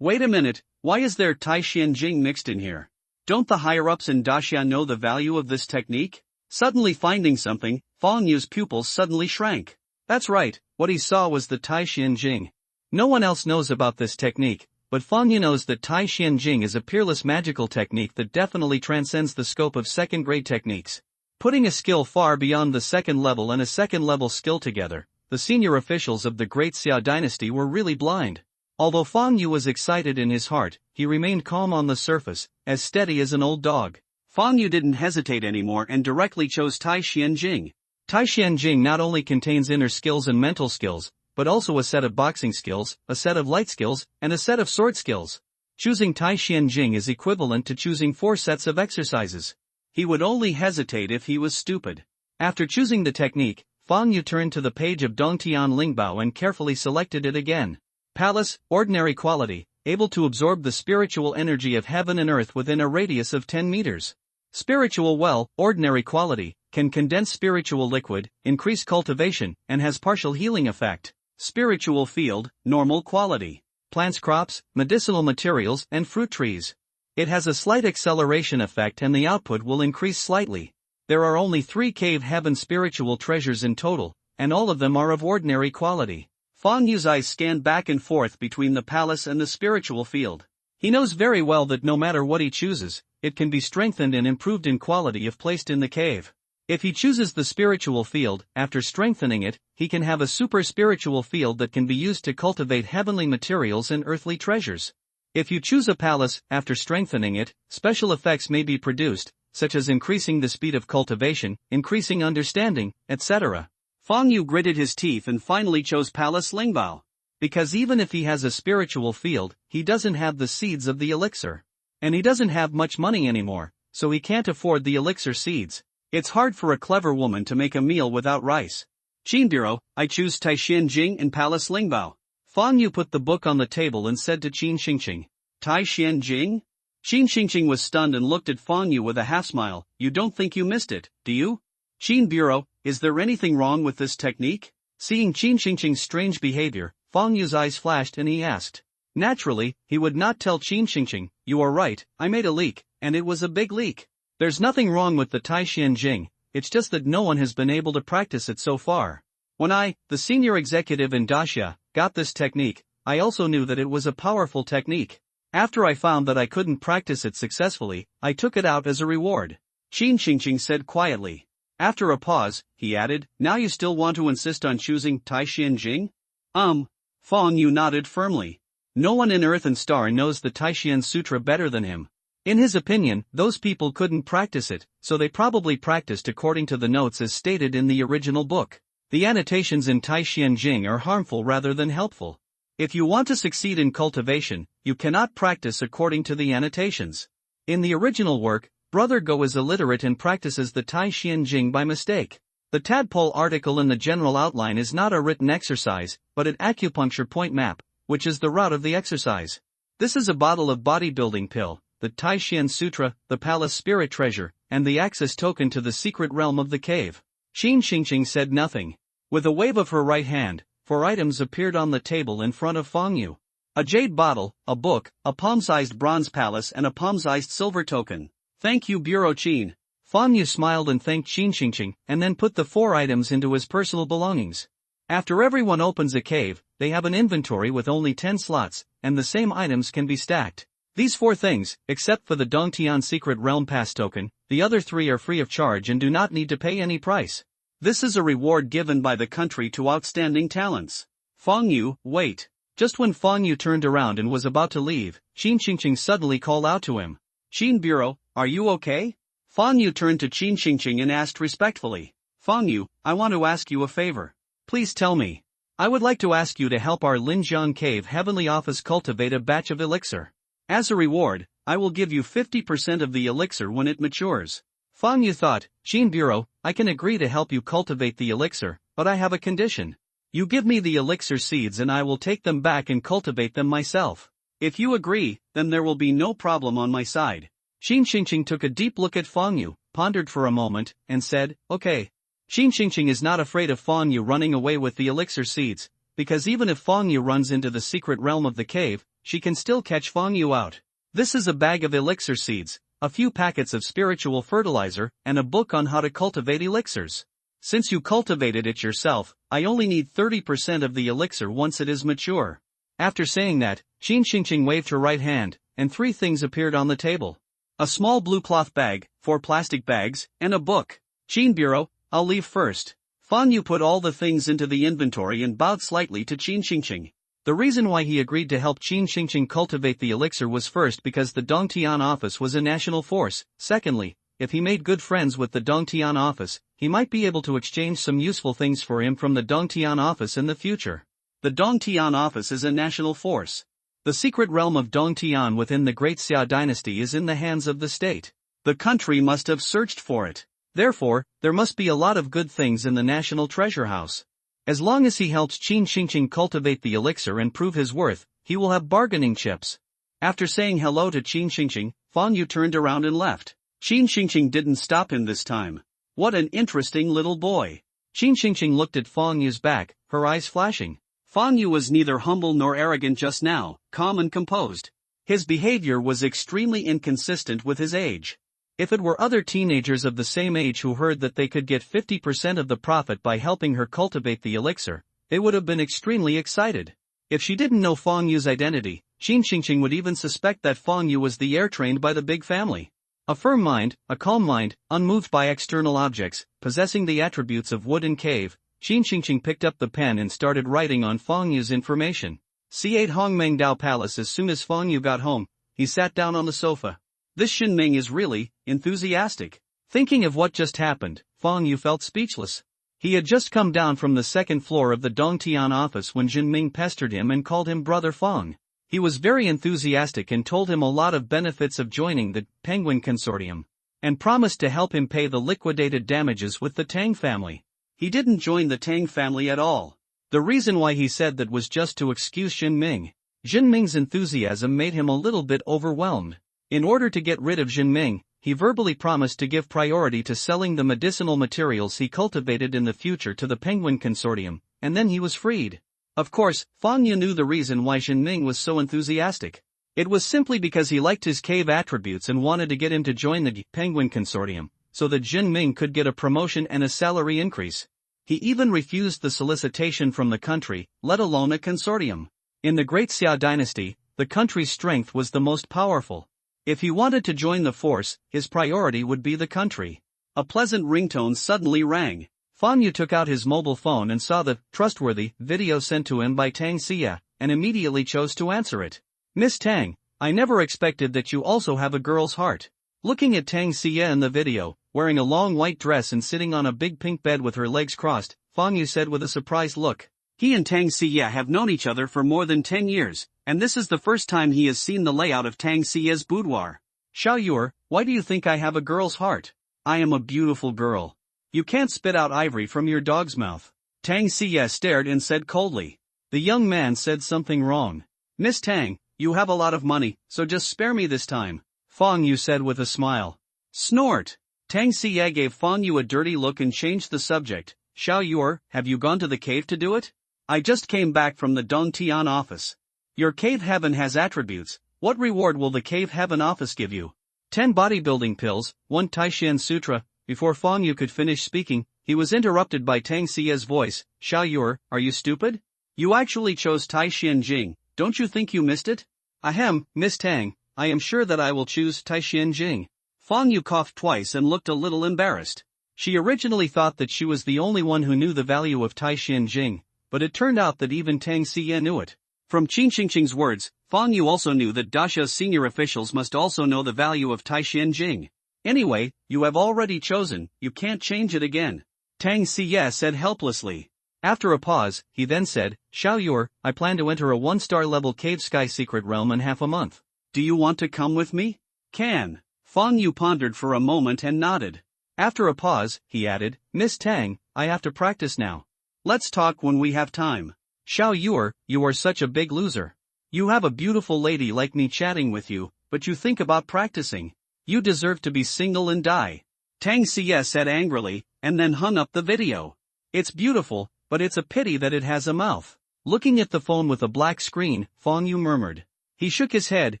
Wait a minute, why is there Tai Xianjing mixed in here? Don't the higher-ups in Daxia know the value of this technique? Suddenly finding something, Fang Yu's pupils suddenly shrank. That's right, what he saw was the Tai Xianjing. No one else knows about this technique, but Fang Yu knows that Tai Xianjing is a peerless magical technique that definitely transcends the scope of second-grade techniques. Putting a skill far beyond the second level and a second-level skill together, the senior officials of the Great Xia dynasty were really blind. Although Fang Yu was excited in his heart, he remained calm on the surface, as steady as an old dog. Fang Yu didn't hesitate anymore and directly chose Tai Xianjing. Tai Xianjing not only contains inner skills and mental skills, but also a set of boxing skills, a set of light skills, and a set of sword skills. Choosing Tai Xianjing is equivalent to choosing 4 sets of exercises. He would only hesitate if he was stupid. After choosing the technique, Fang Yu turned to the page of Dongtian Lingbao and carefully selected it again. Palace, ordinary quality, able to absorb the spiritual energy of heaven and earth within a radius of 10 meters. Spiritual well, ordinary quality, can condense spiritual liquid, increase cultivation, and has partial healing effect. Spiritual field, normal quality. Plants, crops, medicinal materials, and fruit trees. It has a slight acceleration effect and the output will increase slightly. There are only 3 cave heaven spiritual treasures in total, and all of them are of ordinary quality. Fang Yu's eyes scanned back and forth between the palace and the spiritual field. He knows very well that no matter what he chooses, it can be strengthened and improved in quality if placed in the cave. If he chooses the spiritual field, after strengthening it, he can have a super spiritual field that can be used to cultivate heavenly materials and earthly treasures. If you choose a palace, after strengthening it, special effects may be produced, such as increasing the speed of cultivation, increasing understanding, etc. Fang Yu gritted his teeth and finally chose Palace Lingbao. Because even if he has a spiritual field, he doesn't have the seeds of the elixir. And he doesn't have much money anymore, so he can't afford the elixir seeds. It's hard for a clever woman to make a meal without rice. Qin Bureau, I choose Taishan Jing and Palace Lingbao. Fang Yu put the book on the table and said to Qin Xingqing. Taishan Jing? Qin Xingqing was stunned and looked at Fang Yu with a half-smile. You don't think you missed it, do you? Qin Bureau, is there anything wrong with this technique? Seeing Qin Xingqing's strange behavior, Fang Yu's eyes flashed and he asked. Naturally, he would not tell Qin Xingqing, you are right, I made a leak, and it was a big leak. There's nothing wrong with the Taishan Jing, it's just that no one has been able to practice it so far. When I, the senior executive in Daxia, got this technique, I also knew that it was a powerful technique. After I found that I couldn't practice it successfully, I took it out as a reward. Qin Xingqing said quietly. After a pause, he added, now you still want to insist on choosing Taishan Jing? Fang Yu nodded firmly. No one in Earth and Star knows the Taishan Sutra better than him. In his opinion, those people couldn't practice it, so they probably practiced according to the notes as stated in the original book. The annotations in Taishan Jing are harmful rather than helpful. If you want to succeed in cultivation, you cannot practice according to the annotations. In the original work, Brother Go is illiterate and practices the Taishan Jing by mistake. The tadpole article in the general outline is not a written exercise, but an acupuncture point map, which is the route of the exercise. This is a bottle of bodybuilding pill, the Taishan Sutra, the palace spirit treasure, and the access token to the secret realm of the cave. Qin Xingqing said nothing. With a wave of her right hand, 4 items appeared on the table in front of Fang Yu. A jade bottle, a book, a palm-sized bronze palace and a palm-sized silver token. Thank you Bureau Qin. Fang Yu smiled and thanked Qin Xingqing and then put the 4 items into his personal belongings. After everyone opens a cave, they have an inventory with only 10 slots, and the same items can be stacked. These 4 things, except for the Dongtian Secret Realm Pass token, the other 3 are free of charge and do not need to pay any price. This is a reward given by the country to outstanding talents. Fang Yu, wait. Just when Fang Yu turned around and was about to leave, Qin Xingqing suddenly called out to him. Qin Bureau, are you okay? Fang Yu turned to Qin Xingqing and asked respectfully. Fang Yu, I want to ask you a favor. Please tell me. I would like to ask you to help our Linjiang Cave Heavenly Office cultivate a batch of elixir. As a reward, I will give you 50% of the elixir when it matures. Fang Yu thought, Qin Bureau, I can agree to help you cultivate the elixir, but I have a condition. You give me the elixir seeds and I will take them back and cultivate them myself. If you agree, then there will be no problem on my side. Qin Xingqing took a deep look at Fang Yu, pondered for a moment, and said, okay. Qin Xingqing is not afraid of Fang Yu running away with the elixir seeds, because even if Fang Yu runs into the secret realm of the cave, she can still catch Fang Yu out. This is a bag of elixir seeds, a few packets of spiritual fertilizer, and a book on how to cultivate elixirs. Since you cultivated it yourself, I only need 30% of the elixir once it is mature. After saying that, Qin Xingqing waved her right hand, and 3 things appeared on the table. A small blue cloth bag, 4 plastic bags, and a book. Qin Bureau, I'll leave first. Fang Yu put all the things into the inventory and bowed slightly to Qin Xingqing. The reason why he agreed to help Qin Xingqing cultivate the elixir was first because the Dongtian office was a national force, secondly, if he made good friends with the Dongtian office, he might be able to exchange some useful things for him from the Dongtian office in the future. The Dongtian office is a national force. The secret realm of Dongtian within the Great Xia dynasty is in the hands of the state. The country must have searched for it. Therefore, there must be a lot of good things in the national treasure house. As long as he helps Qin Xingqing cultivate the elixir and prove his worth, he will have bargaining chips. After saying hello to Qin Xingqing, Fang Yu turned around and left. Qin Xingqing didn't stop him this time. What an interesting little boy. Qin Xingqing looked at Fang Yu's back, her eyes flashing. Fang Yu was neither humble nor arrogant just now, calm and composed. His behavior was extremely inconsistent with his age. If it were other teenagers of the same age who heard that they could get 50% of the profit by helping her cultivate the elixir, they would have been extremely excited. If she didn't know Fang Yu's identity, Qin Xingqing would even suspect that Fang Yu was the heir trained by the big family. A firm mind, a calm mind, unmoved by external objects, possessing the attributes of wood and cave, Qin Xingqing picked up the pen and started writing on Fang Yu's information. C8 Hongmengdao Palace. As soon as Fang Yu got home, he sat down on the sofa. This Xinming is really enthusiastic. Thinking of what just happened, Fang Yu felt speechless. He had just come down from the second floor of the Dongtian office when Xinming pestered him and called him Brother Fang. He was very enthusiastic and told him a lot of benefits of joining the Penguin Consortium, and promised to help him pay the liquidated damages with the Tang family. He didn't join the Tang family at all. The reason why he said that was just to excuse Xinming. Xinming's enthusiasm made him a little bit overwhelmed. In order to get rid of Xinming, he verbally promised to give priority to selling the medicinal materials he cultivated in the future to the Penguin Consortium, and then he was freed. Of course, Fang Yu knew the reason why Xinming was so enthusiastic. It was simply because he liked his cave attributes and wanted to get him to join the Penguin Consortium, so that Xinming could get a promotion and a salary increase. He even refused the solicitation from the country, let alone a consortium. In the Great Xia dynasty, the country's strength was the most powerful. If he wanted to join the force, his priority would be the country. A pleasant ringtone suddenly rang. Fang Yu took out his mobile phone and saw the trustworthy video sent to him by Tang Xia, and immediately chose to answer it. Miss Tang, I never expected that you also have a girl's heart. Looking at Tang Xia in the video, wearing a long white dress and sitting on a big pink bed with her legs crossed, Fang Yu said with a surprised look. He and Tang Xia have known each other for more than 10 years, and this is the first time he has seen the layout of Tang Xia's boudoir. Xiao Yuer, why do you think I have a girl's heart? I am a beautiful girl. You can't spit out ivory from your dog's mouth. Tang Xia stared and said coldly. The young man said something wrong. Miss Tang, you have a lot of money, so just spare me this time. Fang Yu said with a smile. Snort. Tang Xia gave Fang Yu a dirty look and changed the subject. Xiao Yuer, have you gone to the cave to do it? I just came back from the Dongtian office. Your cave heaven has attributes. What reward will the cave heaven office give you? 10 bodybuilding pills, 1 Taishan Sutra. Before Fang Yu could finish speaking, he was interrupted by Tang Xia's voice. Xiao Yuer, are you stupid? You actually chose Taishan Jing, don't you think you missed it? Ahem, Miss Tang, I am sure that I will choose Taishan Jing. Fang Yu coughed twice and looked a little embarrassed. She originally thought that she was the only one who knew the value of Taishan Jing, but it turned out that even Tang Xia knew it. From Qin Xingqing's words, Fang Yu also knew that Dasha's senior officials must also know the value of Taishan Jing. Anyway, you have already chosen, you can't change it again. Tang Xia said helplessly. After a pause, he then said, Xiao Yuer, I plan to enter a 1-star level cave sky secret realm in half a month. Do you want to come with me? Can. Fang Yu pondered for a moment and nodded. After a pause, he added, Miss Tang, I have to practice now. Let's talk when we have time. Xiao Yuer, you are such a big loser. You have a beautiful lady like me chatting with you, but you think about practicing. You deserve to be single and die. Tang Xia said angrily, and then hung up the video. It's beautiful, but it's a pity that it has a mouth. Looking at the phone with a black screen, Fang Yu murmured. He shook his head,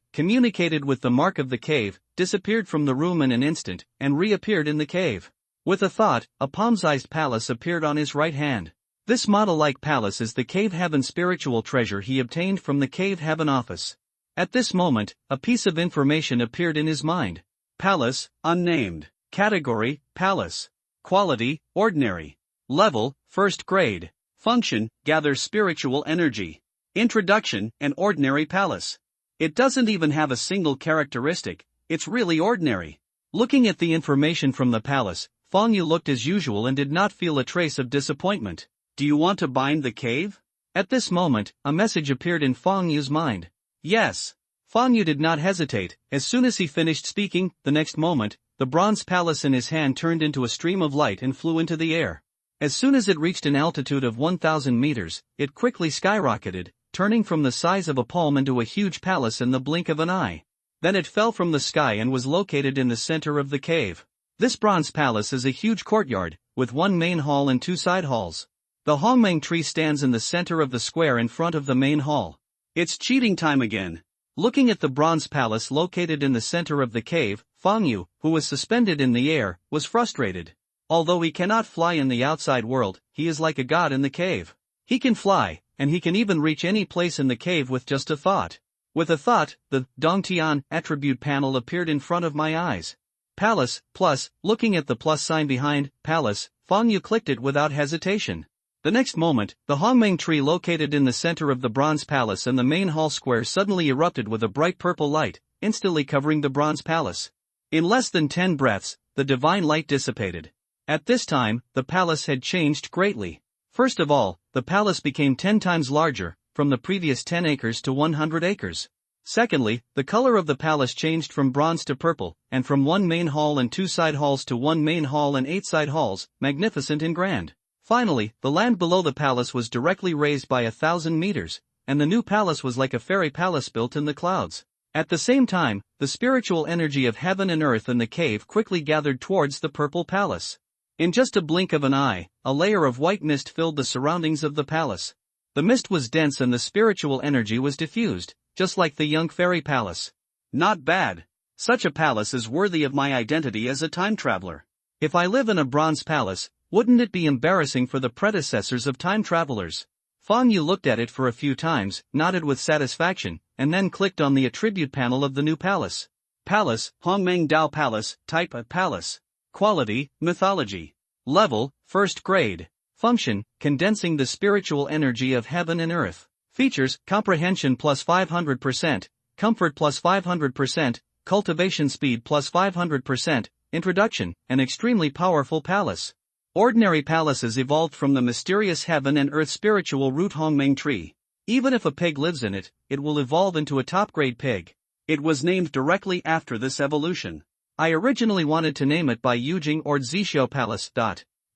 communicated with the mark of the cave, disappeared from the room in an instant, and reappeared in the cave. With a thought, a palm-sized palace appeared on his right hand. This model-like palace is the Cave Heaven spiritual treasure he obtained from the Cave Heaven office. At this moment, a piece of information appeared in his mind. Palace, unnamed. Category, palace. Quality, ordinary. Level, first grade. Function, gather spiritual energy. Introduction, an ordinary palace. It doesn't even have a single characteristic, it's really ordinary. Looking at the information from the palace, Fang Yu looked as usual and did not feel a trace of disappointment. Do you want to bind the cave? At this moment, a message appeared in Fang Yu's mind. Yes. Fang Yu did not hesitate. As soon as he finished speaking, the next moment, the bronze palace in his hand turned into a stream of light and flew into the air. As soon as it reached an altitude of 1,000 meters, it quickly skyrocketed, turning from the size of a palm into a huge palace in the blink of an eye. Then it fell from the sky and was located in the center of the cave. This bronze palace is a huge courtyard, with one main hall and two side halls. The Hongmeng tree stands in the center of the square in front of the main hall. It's cheating time again. Looking at the bronze palace located in the center of the cave, Fang Yu, who was suspended in the air, was frustrated. Although he cannot fly in the outside world, he is like a god in the cave. He can fly, and he can even reach any place in the cave with just a thought. With a thought, the Dongtian attribute panel appeared in front of my eyes. Palace, plus, looking at the plus sign behind, palace, Fang Yu clicked it without hesitation. The next moment, the Hongmeng tree located in the center of the bronze palace and the main hall square suddenly erupted with a bright purple light, instantly covering the bronze palace. In less than 10 breaths, the divine light dissipated. At this time, the palace had changed greatly. First of all, the palace became 10 times larger, from the previous 10 acres to 100 acres. Secondly, the color of the palace changed from bronze to purple, and from one main hall and 2 side halls to one main hall and 8 side halls, magnificent and grand. Finally, the land below the palace was directly raised by 1,000 meters, and the new palace was like a fairy palace built in the clouds. At the same time, the spiritual energy of heaven and earth in the cave quickly gathered towards the purple palace. In just a blink of an eye, a layer of white mist filled the surroundings of the palace. The mist was dense and the spiritual energy was diffused, just like the young fairy palace. Not bad. Such a palace is worthy of my identity as a time traveler. If I live in a bronze palace, wouldn't it be embarrassing for the predecessors of time travelers? Fang Yu looked at it for a few times, nodded with satisfaction, and then clicked on the attribute panel of the new palace. Palace, Hongmeng Dao Palace, type A palace. Quality, mythology. Level, first grade. Function, condensing the spiritual energy of heaven and earth. Features, comprehension plus 500%, comfort plus 500%, cultivation speed plus 500%, introduction, an extremely powerful palace. Ordinary palaces evolved from the mysterious heaven and earth spiritual root Hongmeng tree. Even if a pig lives in it, it will evolve into a top-grade pig. It was named directly after this evolution. I originally wanted to name it by Yujing or Zxiu Palace.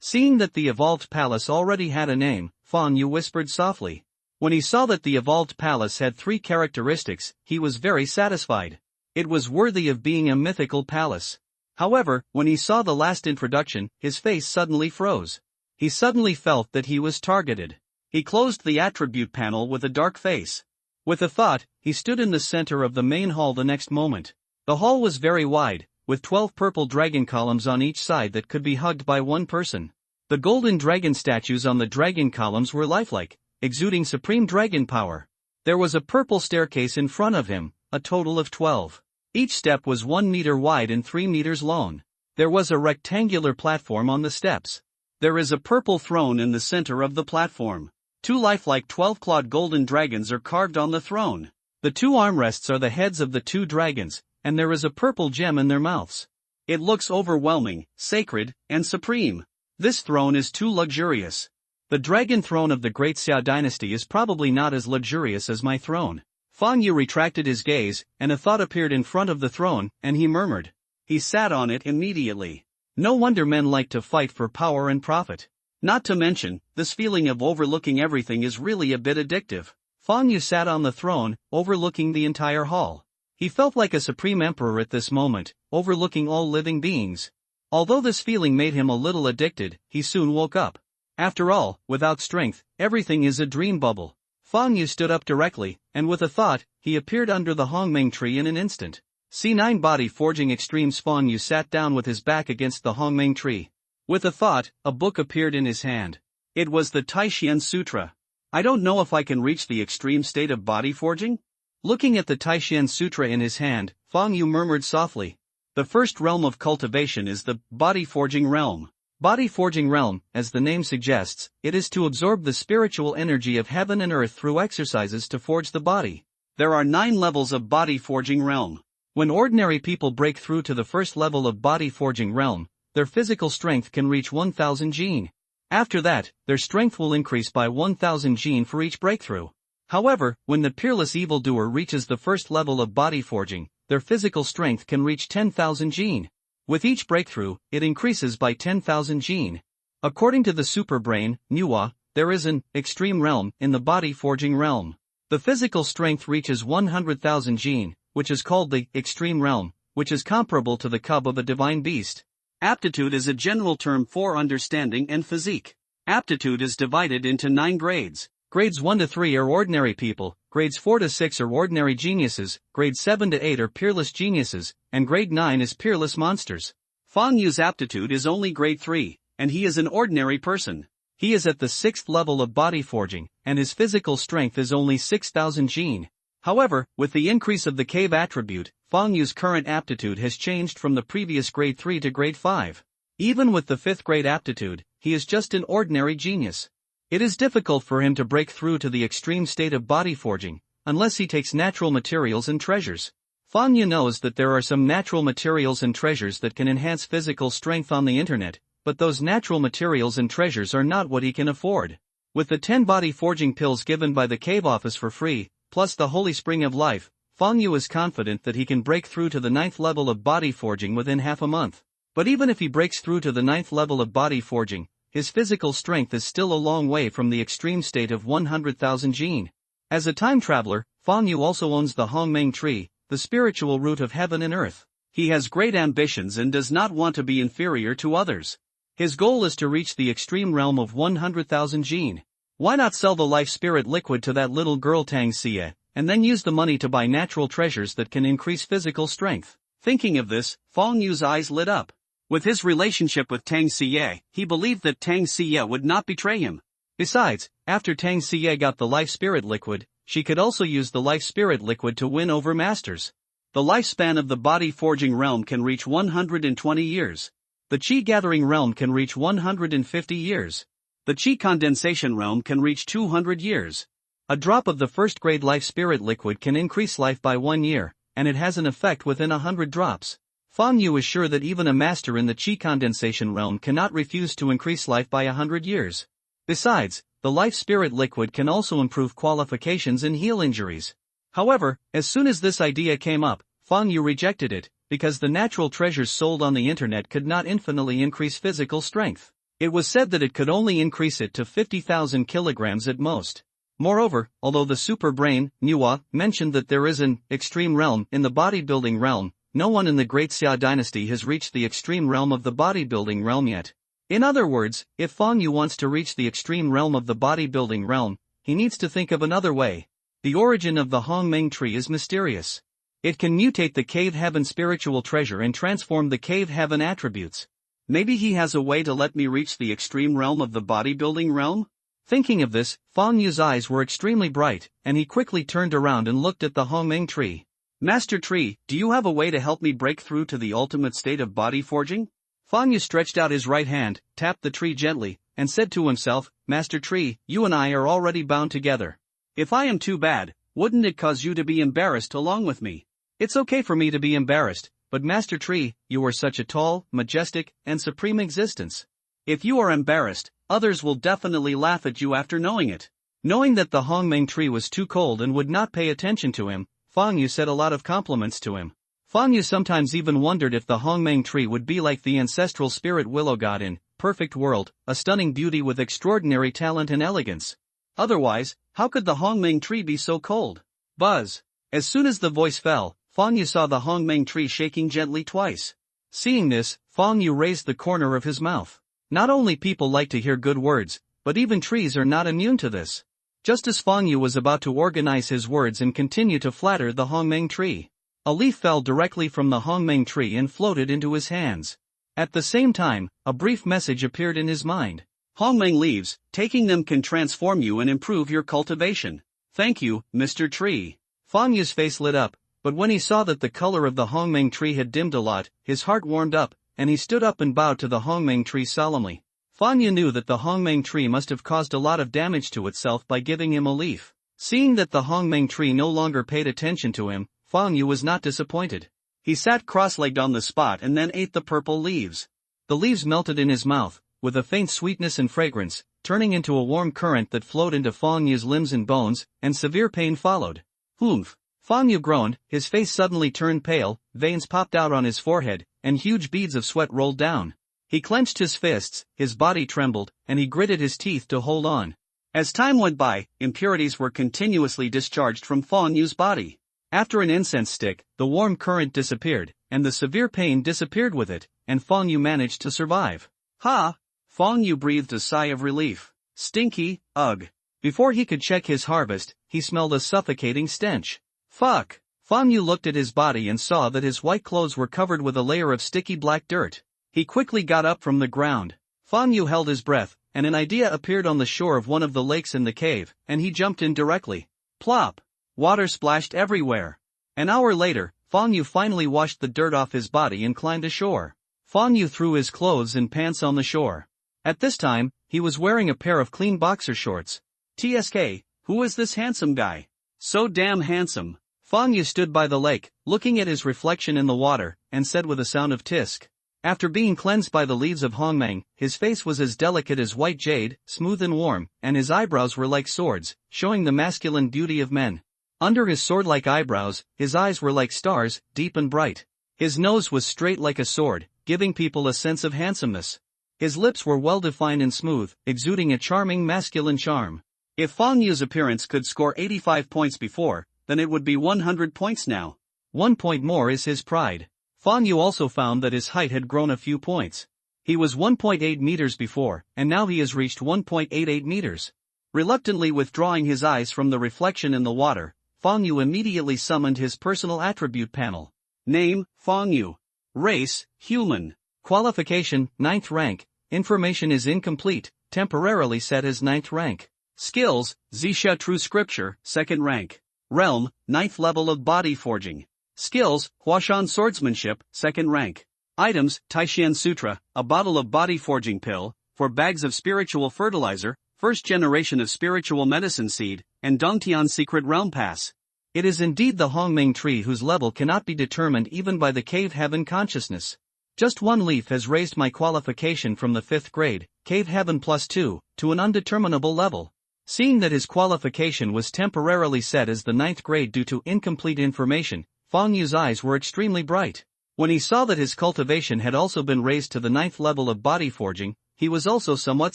Seeing that the evolved palace already had a name, Fang Yu whispered softly. When he saw that the evolved palace had 3 characteristics, he was very satisfied. It was worthy of being a mythical palace. However, when he saw the last introduction, his face suddenly froze. He suddenly felt that he was targeted. He closed the attribute panel with a dark face. With a thought, he stood in the center of the main hall the next moment. The hall was very wide, with 12 purple dragon columns on each side that could be hugged by one person. The golden dragon statues on the dragon columns were lifelike, exuding supreme dragon power. There was a purple staircase in front of him, a total of 12. Each step was 1 meter wide and 3 meters long. There was a rectangular platform on the steps. There is a purple throne in the center of the platform. 2 lifelike 12-clawed golden dragons are carved on the throne. The 2 armrests are the heads of the 2 dragons, and there is a purple gem in their mouths. It looks overwhelming, sacred, and supreme. This throne is too luxurious. The dragon throne of the Great Xiao dynasty is probably not as luxurious as my throne. Fang Yu retracted his gaze, and a thought appeared in front of the throne, and he murmured. He sat on it immediately. No wonder men like to fight for power and profit. Not to mention, this feeling of overlooking everything is really a bit addictive. Fang Yu sat on the throne, overlooking the entire hall. He felt like a supreme emperor at this moment, overlooking all living beings. Although this feeling made him a little addicted, he soon woke up. After all, without strength, everything is a dream bubble. Fang Yu stood up directly, and with a thought, he appeared under the Hongmeng tree in an instant. C9 Body Forging Extremes. Fang Yu sat down with his back against the Hongmeng tree. With a thought, a book appeared in his hand. It was the Taishian Sutra. I don't know if I can reach the extreme state of body forging? Looking at the Taishian Sutra in his hand, Fang Yu murmured softly. The first realm of cultivation is the body forging realm. Body forging realm, as the name suggests, it is to absorb the spiritual energy of heaven and earth through exercises to forge the body. There are 9 levels of body forging realm. When ordinary people break through to the first level of body forging realm, their physical strength can reach 1000 Jin. After that, their strength will increase by 1000 Jin for each breakthrough. However, when the peerless evildoer reaches the first level of body forging, their physical strength can reach 10,000 Jin. With each breakthrough, it increases by 10,000 Jin. According to the superbrain, Nuwa, there is an extreme realm in the body forging realm. The physical strength reaches 100,000 jin, which is called the extreme realm, which is comparable to the cub of a divine beast. Aptitude is a general term for understanding and physique. Aptitude is divided into 9 grades. Grades 1 to 3 are ordinary people, grades 4 to 6 are ordinary geniuses, grades 7 to 8 are peerless geniuses, and grade 9 is peerless monsters. Fang Yu's aptitude is only grade 3, and he is an ordinary person. He is at the 6th level of body forging, and his physical strength is only 6,000 jin. However, with the increase of the cave attribute, Fang Yu's current aptitude has changed from the previous grade 3 to grade 5. Even with the 5th grade aptitude, he is just an ordinary genius. It is difficult for him to break through to the extreme state of body forging, unless he takes natural materials and treasures. Fang Yu knows that there are some natural materials and treasures that can enhance physical strength on the internet, but those natural materials and treasures are not what he can afford. With the 10 body forging pills given by the cave office for free, plus the Holy Spring of Life, Fang Yu is confident that he can break through to the 9th level of body forging within half a month. But even if he breaks through to the 9th level of body forging, his physical strength is still a long way from the extreme state of 100,000 jin. As a time traveler, Fang Yu also owns the Hongmeng tree, the spiritual root of heaven and earth. He has great ambitions and does not want to be inferior to others. His goal is to reach the extreme realm of 100,000 jin. Why not sell the life spirit liquid to that little girl Tang Xie, and then use the money to buy natural treasures that can increase physical strength? Thinking of this, Fang Yu's eyes lit up. With his relationship with Tang Xie, he believed that Tang Xie would not betray him. Besides, after Tang Xie got the life spirit liquid, she could also use the life spirit liquid to win over masters. The lifespan of the body forging realm can reach 120 years. The Qi gathering realm can reach 150 years. The Qi condensation realm can reach 200 years. A drop of the first grade life spirit liquid can increase life by 1 year, and it has an effect within 100 drops. Fang Yu is sure that even a master in the Qi condensation realm cannot refuse to increase life by 100 years. Besides, the life spirit liquid can also improve qualifications and heal injuries. However, as soon as this idea came up, Fang Yu rejected it, because the natural treasures sold on the internet could not infinitely increase physical strength. It was said that it could only increase it to 50,000 kilograms at most. Moreover, although the super brain, Nuwa, mentioned that there is an extreme realm in the bodybuilding realm, no one in the Great Xia dynasty has reached the extreme realm of the bodybuilding realm yet. In other words, if Fang Yu wants to reach the extreme realm of the bodybuilding realm, he needs to think of another way. The origin of the Hongmeng tree is mysterious. It can mutate the cave heaven spiritual treasure and transform the cave heaven attributes. Maybe he has a way to let me reach the extreme realm of the bodybuilding realm? Thinking of this, Fang Yu's eyes were extremely bright, and he quickly turned around and looked at the Hongmeng tree. Master Tree, do you have a way to help me break through to the ultimate state of body forging? Fang Yu stretched out his right hand, tapped the tree gently, and said to himself, Master Tree, you and I are already bound together. If I am too bad, wouldn't it cause you to be embarrassed along with me? It's okay for me to be embarrassed, but Master Tree, you are such a tall, majestic, and supreme existence. If you are embarrassed, others will definitely laugh at you after knowing it. Knowing that the Hongmeng tree was too cold and would not pay attention to him, Fang Yu said a lot of compliments to him. Fang Yu sometimes even wondered if the Hongmeng tree would be like the ancestral spirit willow god in Perfect World, a stunning beauty with extraordinary talent and elegance. Otherwise, how could the Hongmeng tree be so cold? Buzz. As soon as the voice fell, Fang Yu saw the Hongmeng tree shaking gently twice. Seeing this, Fang Yu raised the corner of his mouth. Not only people like to hear good words, but even trees are not immune to this. Just as Fang Yu was about to organize his words and continue to flatter the Hongmeng tree, a leaf fell directly from the Hongmeng tree and floated into his hands. At the same time, a brief message appeared in his mind. Hongmeng leaves, taking them can transform you and improve your cultivation. Thank you, Mr. Tree. Fang Yu's face lit up, but when he saw that the color of the Hongmeng tree had dimmed a lot, his heart warmed up, and he stood up and bowed to the Hongmeng tree solemnly. Fang Yu knew that the Hongmeng tree must have caused a lot of damage to itself by giving him a leaf. Seeing that the Hongmeng tree no longer paid attention to him, Fang Yu was not disappointed. He sat cross-legged on the spot and then ate the purple leaves. The leaves melted in his mouth, with a faint sweetness and fragrance, turning into a warm current that flowed into Fang Yu's limbs and bones, and severe pain followed. Humph! Fang Yu groaned, his face suddenly turned pale, veins popped out on his forehead, and huge beads of sweat rolled down. He clenched his fists, his body trembled, and he gritted his teeth to hold on. As time went by, impurities were continuously discharged from Fang Yu's body. After an incense stick, the warm current disappeared, and the severe pain disappeared with it, and Fang Yu managed to survive. Ha! Fang Yu breathed a sigh of relief. Stinky, ugh. Before he could check his harvest, he smelled a suffocating stench. Fuck! Fang Yu looked at his body and saw that his white clothes were covered with a layer of sticky black dirt. He quickly got up from the ground. Fang Yu held his breath, and an idea appeared on the shore of one of the lakes in the cave, and he jumped in directly. Plop! Water splashed everywhere. An hour later, Fang Yu finally washed the dirt off his body and climbed ashore. Fang Yu threw his clothes and pants on the shore. At this time, he was wearing a pair of clean boxer shorts. TSK, who is this handsome guy? So damn handsome. Fang Yu stood by the lake, looking at his reflection in the water, and said with a sound of tisk. After being cleansed by the leaves of hongmeng, his face was as delicate as white jade, smooth and warm, and his eyebrows were like swords, showing the masculine beauty of men. Under his sword-like eyebrows, his eyes were like stars, deep and bright. His nose was straight like a sword, giving people a sense of handsomeness. His lips were well-defined and smooth, exuding a charming masculine charm. If Fang Yu's appearance could score 85 points before, then it would be 100 points now. 1 point more is his pride. Fang Yu also found that his height had grown a few points. He was 1.8 meters before, and now he has reached 1.88 meters. Reluctantly withdrawing his eyes from the reflection in the water, Fang Yu immediately summoned his personal attribute panel. Name, Fang Yu. Race, human. Qualification, 9th rank. Information is incomplete, temporarily set as 9th rank. Skills, Zixia True Scripture, 2nd rank. Realm, 9th level of body forging. Skills, Huashan Swordsmanship, 2nd rank. Items, Taishan Sutra, a bottle of body forging pill, 4 bags of spiritual fertilizer, 1st generation of spiritual medicine seed, and Dongtian Secret Realm Pass. It is indeed the Hongmeng tree whose level cannot be determined even by the cave heaven consciousness. Just one leaf has raised my qualification from the 5th grade, cave heaven +2, to an undeterminable level. Seeing that his qualification was temporarily set as the 9th grade due to incomplete information, Fang Yu's eyes were extremely bright. When he saw that his cultivation had also been raised to the 9th level of body forging, he was also somewhat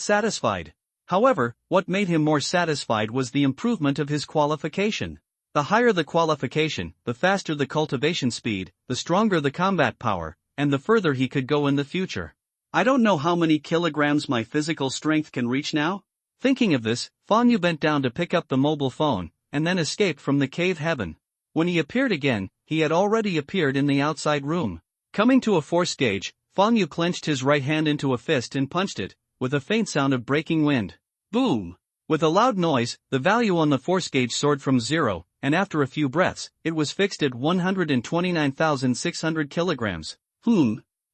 satisfied. However, what made him more satisfied was the improvement of his qualification. The higher the qualification, the faster the cultivation speed, the stronger the combat power, and the further he could go in the future. I don't know how many kilograms my physical strength can reach now. Thinking of this, Fang Yu bent down to pick up the mobile phone, and then escaped from the cave heaven. When he appeared again, he had already appeared in the outside room. Coming to a force gauge, Fang Yu clenched his right hand into a fist and punched it, with a faint sound of breaking wind. Boom! With a loud noise, the value on the force gauge soared from 0, and after a few breaths, it was fixed at 129,600 kilograms.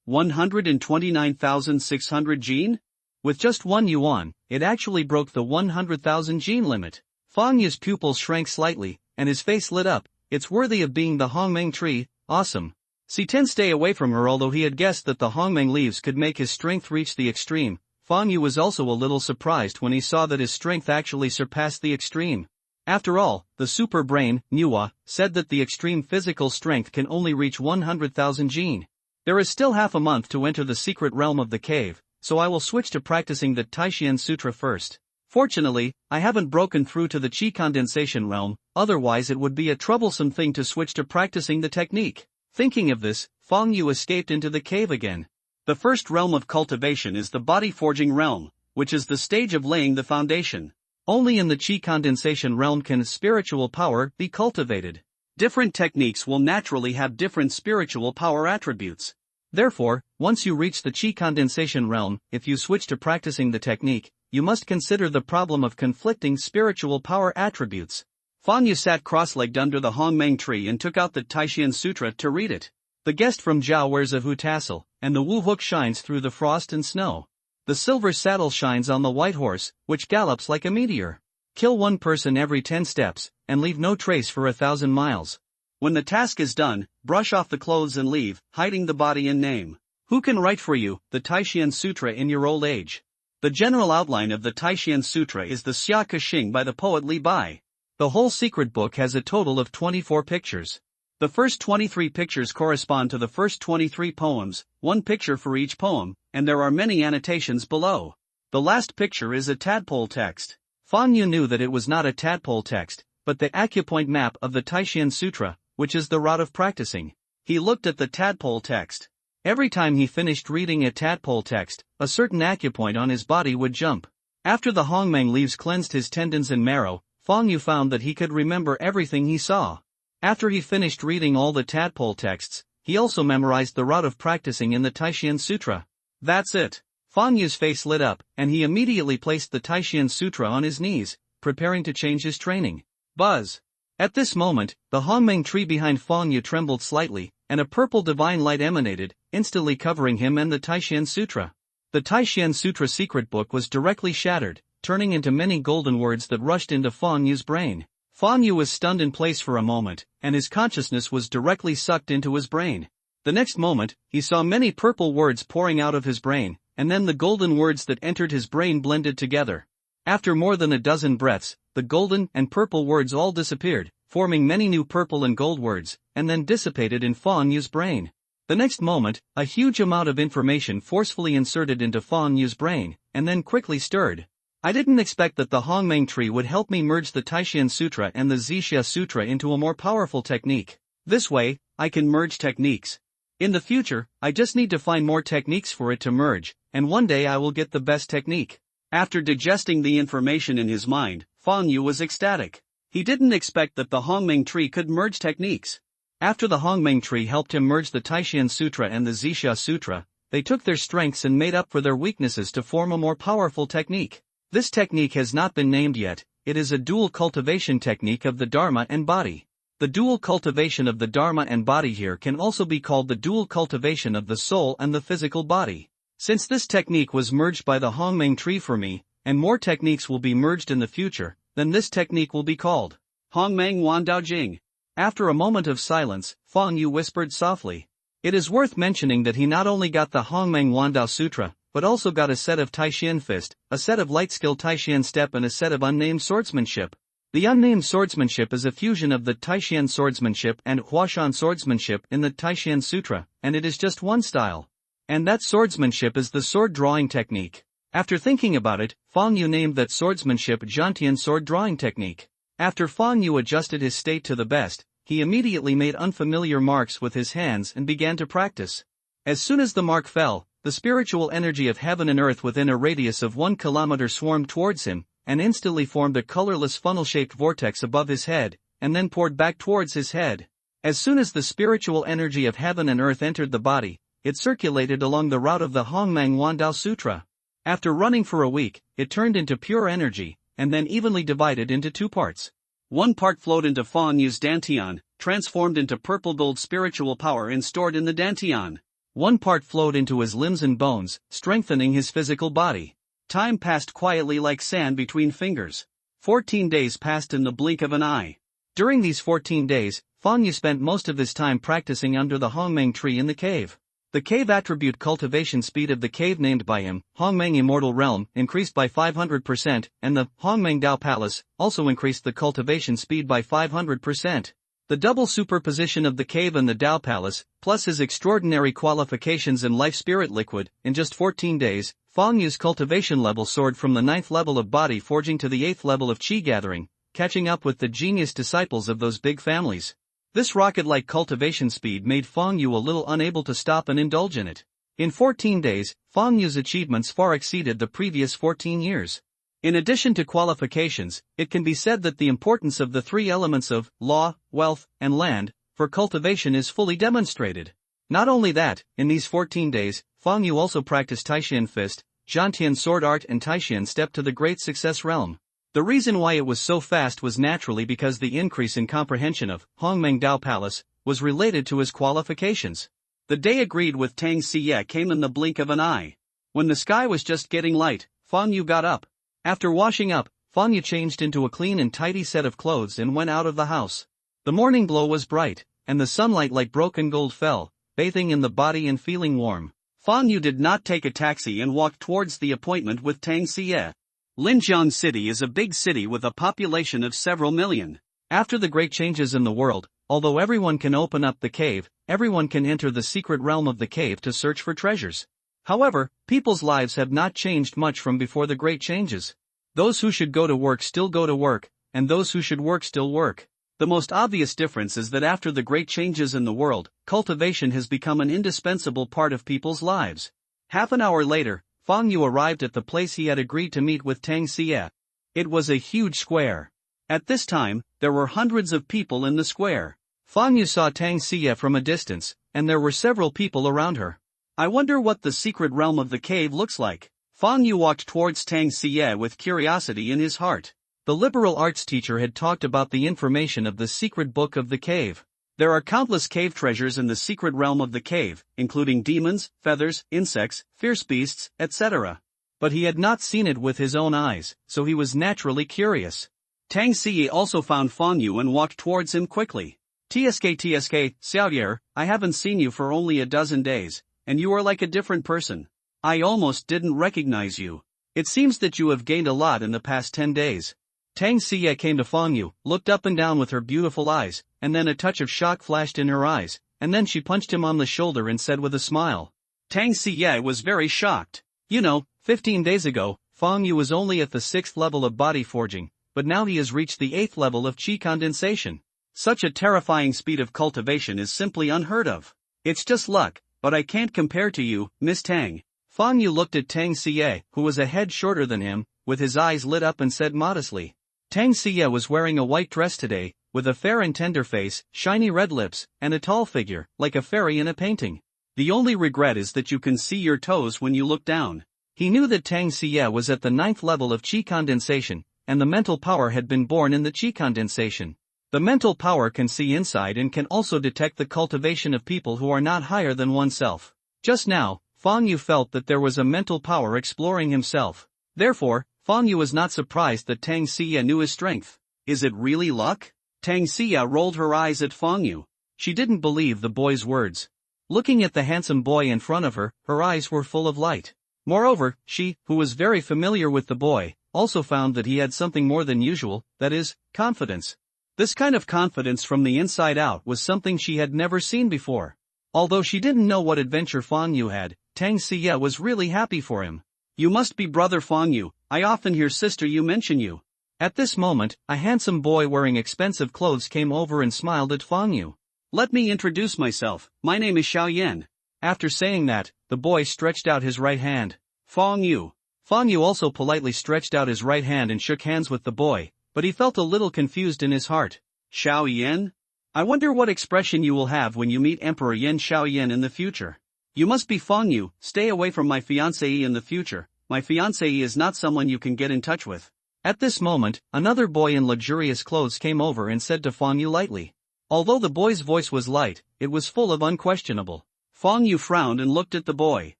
129,600 jin? With just 1 yuan, it actually broke the 100,000 jin limit. Fang Yu's pupils shrank slightly, and his face lit up. It's worthy of being the Hongmeng tree, awesome. C10 stay away from her. Although he had guessed that the Hongmeng leaves could make his strength reach the extreme, Fang Yu was also a little surprised when he saw that his strength actually surpassed the extreme. After all, the super brain, Nuwa, said that the extreme physical strength can only reach 100,000 jin. There is still half a month to enter the secret realm of the cave, so I will switch to practicing the Taishan Sutra first. Fortunately, I haven't broken through to the Qi condensation realm, otherwise it would be a troublesome thing to switch to practicing the technique. Thinking of this, Fang Yu escaped into the cave again. The first realm of cultivation is the body forging realm, which is the stage of laying the foundation. Only in the Qi condensation realm can spiritual power be cultivated. Different techniques will naturally have different spiritual power attributes. Therefore, once you reach the Qi condensation realm, if you switch to practicing the technique, you must consider the problem of conflicting spiritual power attributes. Fang Yu sat cross-legged under the Hongmeng tree and took out the Taishan Sutra to read it. The guest from Zhao wears a hu tassel, and the wu hook shines through the frost and snow. The silver saddle shines on the white horse, which gallops like a meteor. Kill 1 person every 10 steps, and leave no trace for 1,000 miles. When the task is done, brush off the clothes and leave, hiding the body and name. Who can write for you the Taishan Sutra in your old age? The general outline of the Taishan Sutra is the Xia Kexing by the poet Li Bai. The whole secret book has a total of 24 pictures. The first 23 pictures correspond to the first 23 poems, 1 picture for each poem, and there are many annotations below. The last picture is a tadpole text. Fan Yu knew that it was not a tadpole text, but the acupoint map of the Taishan Sutra, which is the route of practicing. He looked at the tadpole text. Every time he finished reading a tadpole text, a certain acupoint on his body would jump. After the Hongmeng leaves cleansed his tendons and marrow, Fan Yu found that he could remember everything he saw. After he finished reading all the tadpole texts, he also memorized the route of practicing in the Taishan Sutra. That's it. Fan Yu's face lit up, and he immediately placed the Taishan Sutra on his knees, preparing to change his training. Buzz! At this moment, the Hongmeng tree behind Fan Yu trembled slightly, and a purple divine light emanated, instantly covering him and the Taishan Sutra. The Taishan Sutra secret book was directly shattered, turning into many golden words that rushed into Fan Yu's brain. Fan Yu was stunned in place for a moment, and his consciousness was directly sucked into his brain. The next moment, he saw many purple words pouring out of his brain, and then the golden words that entered his brain blended together. After more than a dozen breaths, the golden and purple words all disappeared, forming many new purple and gold words, and then dissipated in Fan Yu's brain. The next moment, a huge amount of information forcefully inserted into Fan Yu's brain, and then quickly stirred. I didn't expect that the Hongmeng tree would help me merge the Taishan Sutra and the Zixia Sutra into a more powerful technique. This way, I can merge techniques. In the future, I just need to find more techniques for it to merge, and one day I will get the best technique. After digesting the information in his mind, Fan Yu was ecstatic. He didn't expect that the Hongmeng tree could merge techniques. After the Hongmeng tree helped him merge the Taishan Sutra and the Zixia Sutra, they took their strengths and made up for their weaknesses to form a more powerful technique. This technique has not been named yet. It is a dual cultivation technique of the Dharma and body. The dual cultivation of the Dharma and body here can also be called the dual cultivation of the soul and the physical body. Since this technique was merged by the Hongmeng tree for me, and more techniques will be merged in the future, then this technique will be called Hongmeng Wandao Jing. After a moment of silence, Fan Yu whispered softly. It is worth mentioning that he not only got the Hongmeng Wandao Sutra, but also got a set of Taishan Fist, a set of light skill Taishan Step and a set of unnamed swordsmanship. The unnamed swordsmanship is a fusion of the Taishan swordsmanship and Huashan swordsmanship in the Taishan Sutra, and it is just one style. And that swordsmanship is the sword drawing technique. After thinking about it, Fan Yu named that swordsmanship Jiantian sword drawing technique. After Fan Yu adjusted his state to the best, he immediately made unfamiliar marks with his hands and began to practice. As soon as the mark fell, the spiritual energy of heaven and earth within a radius of 1 kilometer swarmed towards him, and instantly formed a colorless funnel-shaped vortex above his head, and then poured back towards his head. As soon as the spiritual energy of heaven and earth entered the body, it circulated along the route of the Hongmeng Wandao Sutra. After running for a week, it turned into pure energy, and then evenly divided into two parts. One part flowed into Fan Yu's Dantian, transformed into purple gold spiritual power and stored in the Dantian. One part flowed into his limbs and bones, strengthening his physical body. Time passed quietly like sand between fingers. 14 days passed in the blink of an eye. During these 14 days, Fan Yu spent most of his time practicing under the Hongmeng tree in the cave. The cave attribute cultivation speed of the cave named by him, Hongmeng Immortal Realm, increased by 500%, and the Hongmeng Dao Palace also increased the cultivation speed by 500%. The double superposition of the cave and the Dao Palace, plus his extraordinary qualifications in Life Spirit Liquid, in just 14 days, Fan Yu's cultivation level soared from the 9th level of body forging to the 8th level of Qi gathering, catching up with the genius disciples of those big families. This rocket-like cultivation speed made Fan Yu a little unable to stop and indulge in it. In 14 days, Fan Yu's achievements far exceeded the previous 14 years. In addition to qualifications, it can be said that the importance of the three elements of law, wealth, and land for cultivation is fully demonstrated. Not only that, in these 14 days, Fan Yu also practiced Taishan Fist, Jiantian Sword Art and Taishan Step to the great success realm. The reason why it was so fast was naturally because the increase in comprehension of Hongmeng Dao Palace was related to his qualifications. The day agreed with Tang Xie came in the blink of an eye. When the sky was just getting light, Fan Yu got up. After washing up, Fan Yu changed into a clean and tidy set of clothes and went out of the house. The morning glow was bright, and the sunlight like broken gold fell, bathing in the body and feeling warm. Fan Yu did not take a taxi and walked towards the appointment with Tang Xie. Linjiang City is a big city with a population of several million. After the great changes in the world, although everyone can open up the cave, everyone can enter the secret realm of the cave to search for treasures. However, people's lives have not changed much from before the great changes. Those who should go to work still go to work, and those who should work still work. The most obvious difference is that after the great changes in the world, cultivation has become an indispensable part of people's lives. Half an hour later, Fang Yu arrived at the place he had agreed to meet with Tang Xie. It was a huge square. At this time, there were hundreds of people in the square. Fang Yu saw Tang Xie from a distance, and there were several people around her. I wonder what the secret realm of the cave looks like. Fang Yu walked towards Tang Xie with curiosity in his heart. The liberal arts teacher had talked about the information of the secret book of the cave. There are countless cave treasures in the secret realm of the cave, including demons, feathers, insects, fierce beasts, etc. But he had not seen it with his own eyes, so he was naturally curious. Tang Xie also found Fang Yu and walked towards him quickly. "TSK, Xiaoyer, I haven't seen you for only a dozen days, and you are like a different person. I almost didn't recognize you. It seems that you have gained a lot in the past 10 days. Tang Xie came to Fang Yu, looked up and down with her beautiful eyes, and then a touch of shock flashed in her eyes, and then she punched him on the shoulder and said with a smile. Tang Xie was very shocked. 15 days ago, Fang Yu was only at the 6th level of body forging, but now he has reached the 8th level of qi condensation. Such a terrifying speed of cultivation is simply unheard of. It's just luck, but I can't compare to you, Miss Tang. Fang Yu looked at Tang Xie, who was a head shorter than him, with his eyes lit up and said modestly. Tang Xie was wearing a white dress today, with a fair and tender face, shiny red lips, and a tall figure, like a fairy in a painting. The only regret is that you can see your toes when you look down. He knew that Tang Xie was at the 9th level of qi condensation, and the mental power had been born in the qi condensation. The mental power can see inside and can also detect the cultivation of people who are not higher than oneself. Just now, Fang Yu felt that there was a mental power exploring himself. Therefore, Fang Yu was not surprised that Tang Xie knew his strength. Is it really luck? Tang Xie rolled her eyes at Fang Yu. She didn't believe the boy's words. Looking at the handsome boy in front of her, her eyes were full of light. Moreover, she, who was very familiar with the boy, also found that he had something more than usual, that is, confidence. This kind of confidence from the inside out was something she had never seen before. Although she didn't know what adventure Fang Yu had, Tang Xie was really happy for him. You must be brother Fang Yu, I often hear sister Yu mention you. At this moment, a handsome boy wearing expensive clothes came over and smiled at Fang Yu. Let me introduce myself, my name is Xiao Yan. After saying that, the boy stretched out his right hand. Fang Yu. Fang Yu also politely stretched out his right hand and shook hands with the boy, but he felt a little confused in his heart. Xiao Yan? I wonder what expression you will have when you meet Emperor Yan Xiao Yan in the future. You must be Fang Yu, stay away from my fiancée in the future. My fiancée is not someone you can get in touch with. At this moment, another boy in luxurious clothes came over and said to Fang Yu lightly. Although the boy's voice was light, it was full of unquestionable. Fang Yu frowned and looked at the boy.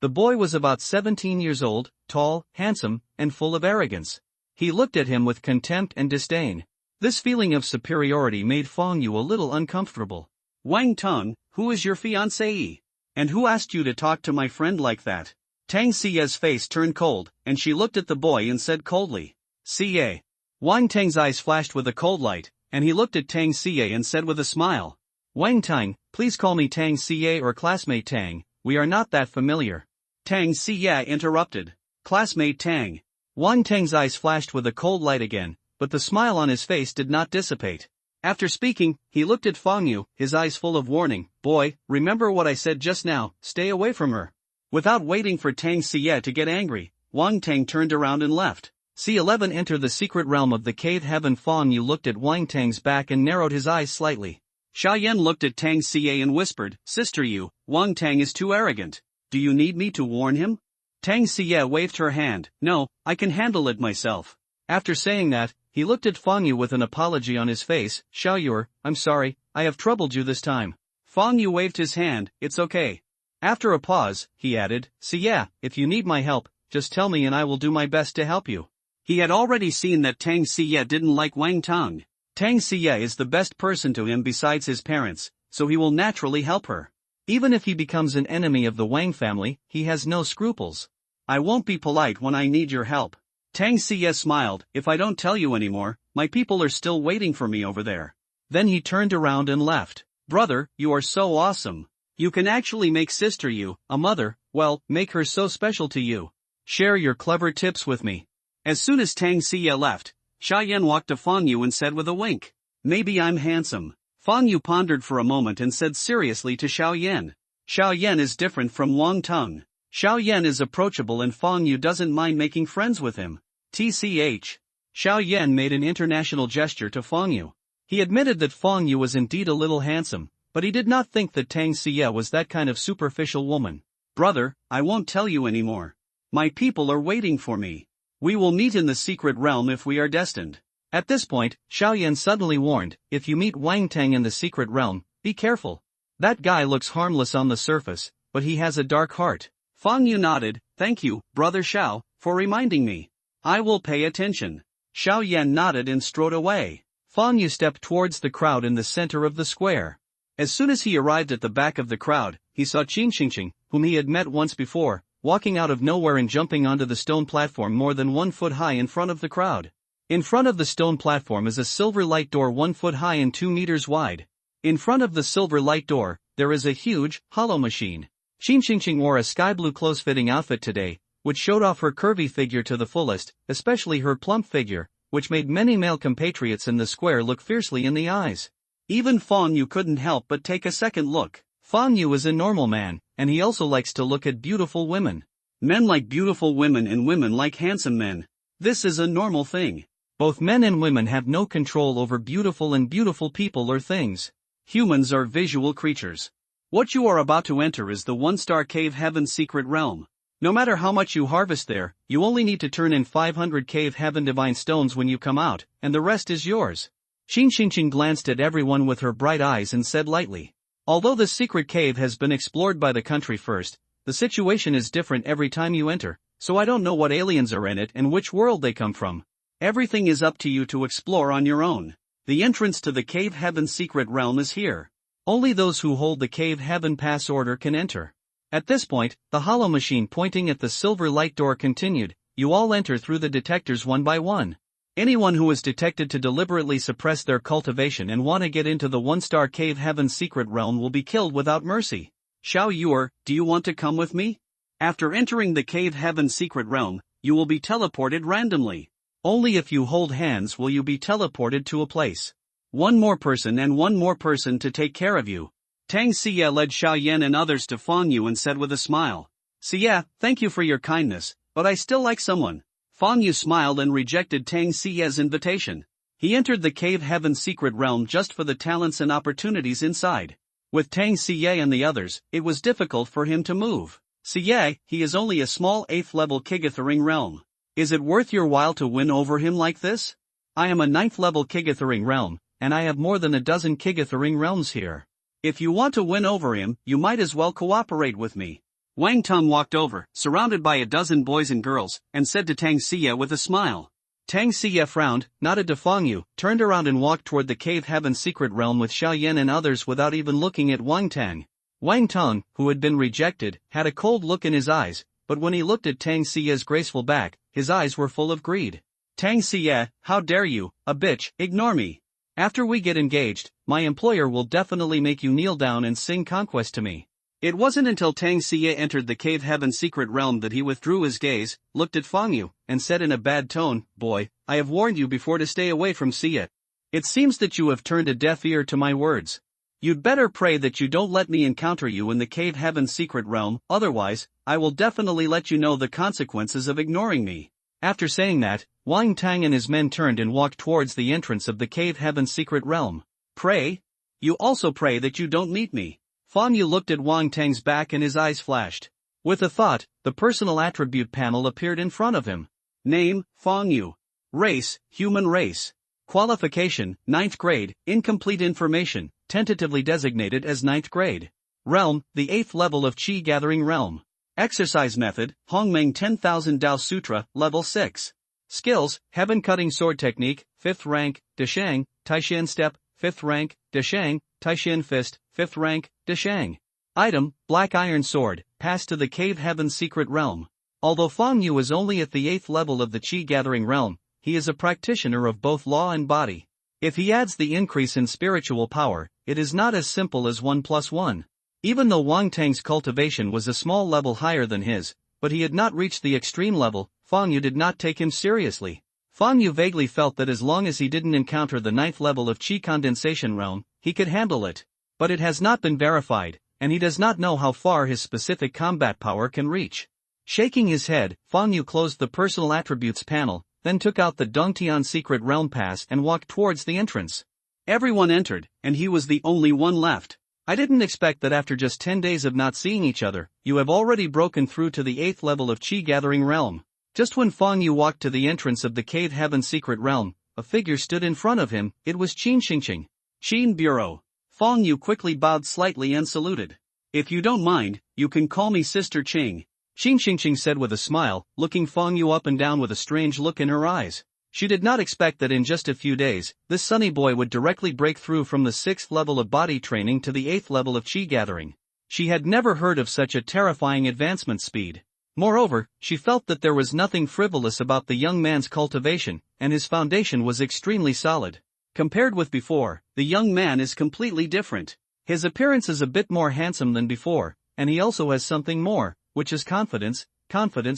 The boy was about 17 years old, tall, handsome, and full of arrogance. He looked at him with contempt and disdain. This feeling of superiority made Fang Yu a little uncomfortable. Wang Teng, who is your fiancée? And who asked you to talk to my friend like that? Tang Xie's face turned cold, and she looked at the boy and said coldly. Xie. Wang Teng's eyes flashed with a cold light, and he looked at Tang Xie and said with a smile. Wang Teng, please call me Tang Xie or classmate Tang, we are not that familiar. Tang Xie interrupted. Classmate Tang. Wang Teng's eyes flashed with a cold light again, but the smile on his face did not dissipate. After speaking, he looked at Fang Yu, his eyes full of warning. Boy, remember what I said just now, stay away from her. Without waiting for Tang Xie to get angry, Wang Teng turned around and left. C11 Enter the secret realm of the cave heaven. Fang Yu looked at Wang Teng's back and narrowed his eyes slightly. Xiaoyan looked at Tang Xie and whispered, Sister Yu, Wang Teng is too arrogant. Do you need me to warn him? Tang Xie waved her hand. No, I can handle it myself. After saying that, he looked at Fang Yu with an apology on his face. Xiaoyur, I'm sorry, I have troubled you this time. Fang Yu waved his hand. It's okay. After a pause, he added, Xie, if you need my help, just tell me and I will do my best to help you. He had already seen that Tang Xie didn't like Wang Teng. Tang Xie is the best person to him besides his parents, so he will naturally help her. Even if he becomes an enemy of the Wang family, he has no scruples. I won't be polite when I need your help. Tang Xie smiled. If I don't tell you anymore, my people are still waiting for me over there. Then he turned around and left. Brother, you are so awesome. You can actually make Sister Yu, a mother, well, make her so special to you. Share your clever tips with me. As soon as Tang Xie left, Xiaoyan walked to Fang Yu and said with a wink, "Maybe I'm handsome." Fang Yu pondered for a moment and said seriously to Xiaoyan, "Xiaoyan is different from Wang Teng. Xiaoyan is approachable and Fang Yu doesn't mind making friends with him." TCH. Xiaoyan made an international gesture to Fang Yu. He admitted that Fang Yu was indeed a little handsome, but he did not think that Tang Xie was that kind of superficial woman. "Brother, I won't tell you anymore. My people are waiting for me. We will meet in the secret realm if we are destined." At this point, Xiaoyan suddenly warned, "If you meet Wang Teng in the secret realm, be careful. That guy looks harmless on the surface, but he has a dark heart." Fang Yu nodded, "Thank you, Brother Xiao, for reminding me. I will pay attention." Xiaoyan nodded and strode away. Fang Yu stepped towards the crowd in the center of the square. As soon as he arrived at the back of the crowd, he saw Qin Xingqing, whom he had met once before, walking out of nowhere and jumping onto the stone platform more than 1 foot high in front of the crowd. In front of the stone platform is a silver light door 1 foot high and 2 meters wide. In front of the silver light door, there is a huge, hollow machine. Qin Xingqing wore a sky blue close-fitting outfit today, which showed off her curvy figure to the fullest, especially her plump figure, which made many male compatriots in the square look fiercely in the eyes. Even Fang Yu couldn't help but take a second look. Fang Yu is a normal man, and he also likes to look at beautiful women. Men like beautiful women and women like handsome men. This is a normal thing. Both men and women have no control over beautiful and beautiful people or things. Humans are visual creatures. What you are about to enter is the one-star cave heaven's secret realm. No matter how much you harvest there, you only need to turn in 500 cave heaven divine stones when you come out, and the rest is yours. Qin Xingqing glanced at everyone with her bright eyes and said lightly, "Although the secret cave has been explored by the country first, the situation is different every time you enter, so I don't know what aliens are in it and which world they come from. Everything is up to you to explore on your own. The entrance to the cave heaven secret realm is here. Only those who hold the cave heaven pass order can enter." At this point, the hollow machine pointing at the silver light door continued, "You all enter through the detectors one by one. Anyone who is detected to deliberately suppress their cultivation and want to get into the one-star cave heaven secret realm will be killed without mercy. Xiao Yuer, do you want to come with me? After entering the cave heaven secret realm, you will be teleported randomly. Only if you hold hands will you be teleported to a place. One more person to take care of you." Tang Xie led Xiaoyan and others to Fang Yu and said with a smile, "Xie, thank you for your kindness, but I still like someone." Fang Yu smiled and rejected Tang Xie's invitation. He entered the cave heaven secret realm just for the talents and opportunities inside. With Tang Xie and the others, it was difficult for him to move. "Xie, he is only a small 8th level Kigathering realm. Is it worth your while to win over him like this? I am a 9th level Kigathering realm, and I have more than a dozen Kigathering realms here. If you want to win over him, you might as well cooperate with me." Wang Teng walked over, surrounded by a dozen boys and girls, and said to Tang Xie with a smile. Tang Xie frowned, nodded to Fang Yu, turned around and walked toward the cave heaven secret realm with Xiaoyan and others without even looking at Wang Teng. Wang Teng, who had been rejected, had a cold look in his eyes, but when he looked at Tang Xie's graceful back, his eyes were full of greed. "Tang Xie, how dare you, a bitch, ignore me. After we get engaged, my employer will definitely make you kneel down and sing conquest to me." It wasn't until Tang Xie entered the cave heaven secret realm that he withdrew his gaze, looked at Fang Yu, and said in a bad tone, "Boy, I have warned you before to stay away from Xie. It seems that you have turned a deaf ear to my words. You'd better pray that you don't let me encounter you in the cave heaven secret realm, otherwise, I will definitely let you know the consequences of ignoring me." After saying that, Wang Tang and his men turned and walked towards the entrance of the cave heaven secret realm. "Pray? You also pray that you don't meet me." Fang Yu looked at Wang Tang's back and his eyes flashed. With a thought, the personal attribute panel appeared in front of him. Name, Fang Yu. Race, human race. Qualification, 9th grade, incomplete information, tentatively designated as 9th grade. Realm, the 8th level of Qi Gathering Realm. Exercise method, Hongmeng 10,000 Dao Sutra, level 6. Skills, Heaven Cutting Sword Technique, 5th rank, Deshang, Taishan Step, 5th rank, Deshang, Taishan Fist, 5th rank, Deshang. Item, Black Iron Sword, passed to the Cave Heaven Secret Realm. Although Fang Yu is only at the 8th level of the Qi Gathering Realm, he is a practitioner of both law and body. If he adds the increase in spiritual power, it is not as simple as 1 plus 1. Even though Wang Tang's cultivation was a small level higher than his, but he had not reached the extreme level, Fang Yu did not take him seriously. Fang Yu vaguely felt that as long as he didn't encounter the 9th level of Qi condensation realm, he could handle it. But it has not been verified, and he does not know how far his specific combat power can reach. Shaking his head, Fang Yu closed the personal attributes panel, then took out the Dongtian secret realm pass and walked towards the entrance. Everyone entered, and he was the only one left. I didn't expect that after just 10 days of not seeing each other, you have already broken through to the 8th level of Qi gathering realm. Just when Fang Yu walked to the entrance of the Cave Heaven secret realm, a figure stood in front of him. It was Qin Xingqing. Qin Bureau. Fang Yu quickly bowed slightly and saluted. If you don't mind, you can call me Sister Qing. Qin Xingqing said with a smile, looking Fang Yu up and down with a strange look in her eyes. She did not expect that in just a few days, this sunny boy would directly break through from the 6th level of body training to the 8th level of Qi gathering. She had never heard of such a terrifying advancement speed. Moreover, she felt that there was nothing frivolous about the young man's cultivation, and his foundation was extremely solid. Compared with before, the young man is completely different. His appearance is a bit more handsome than before, and he also has something more, which is confidence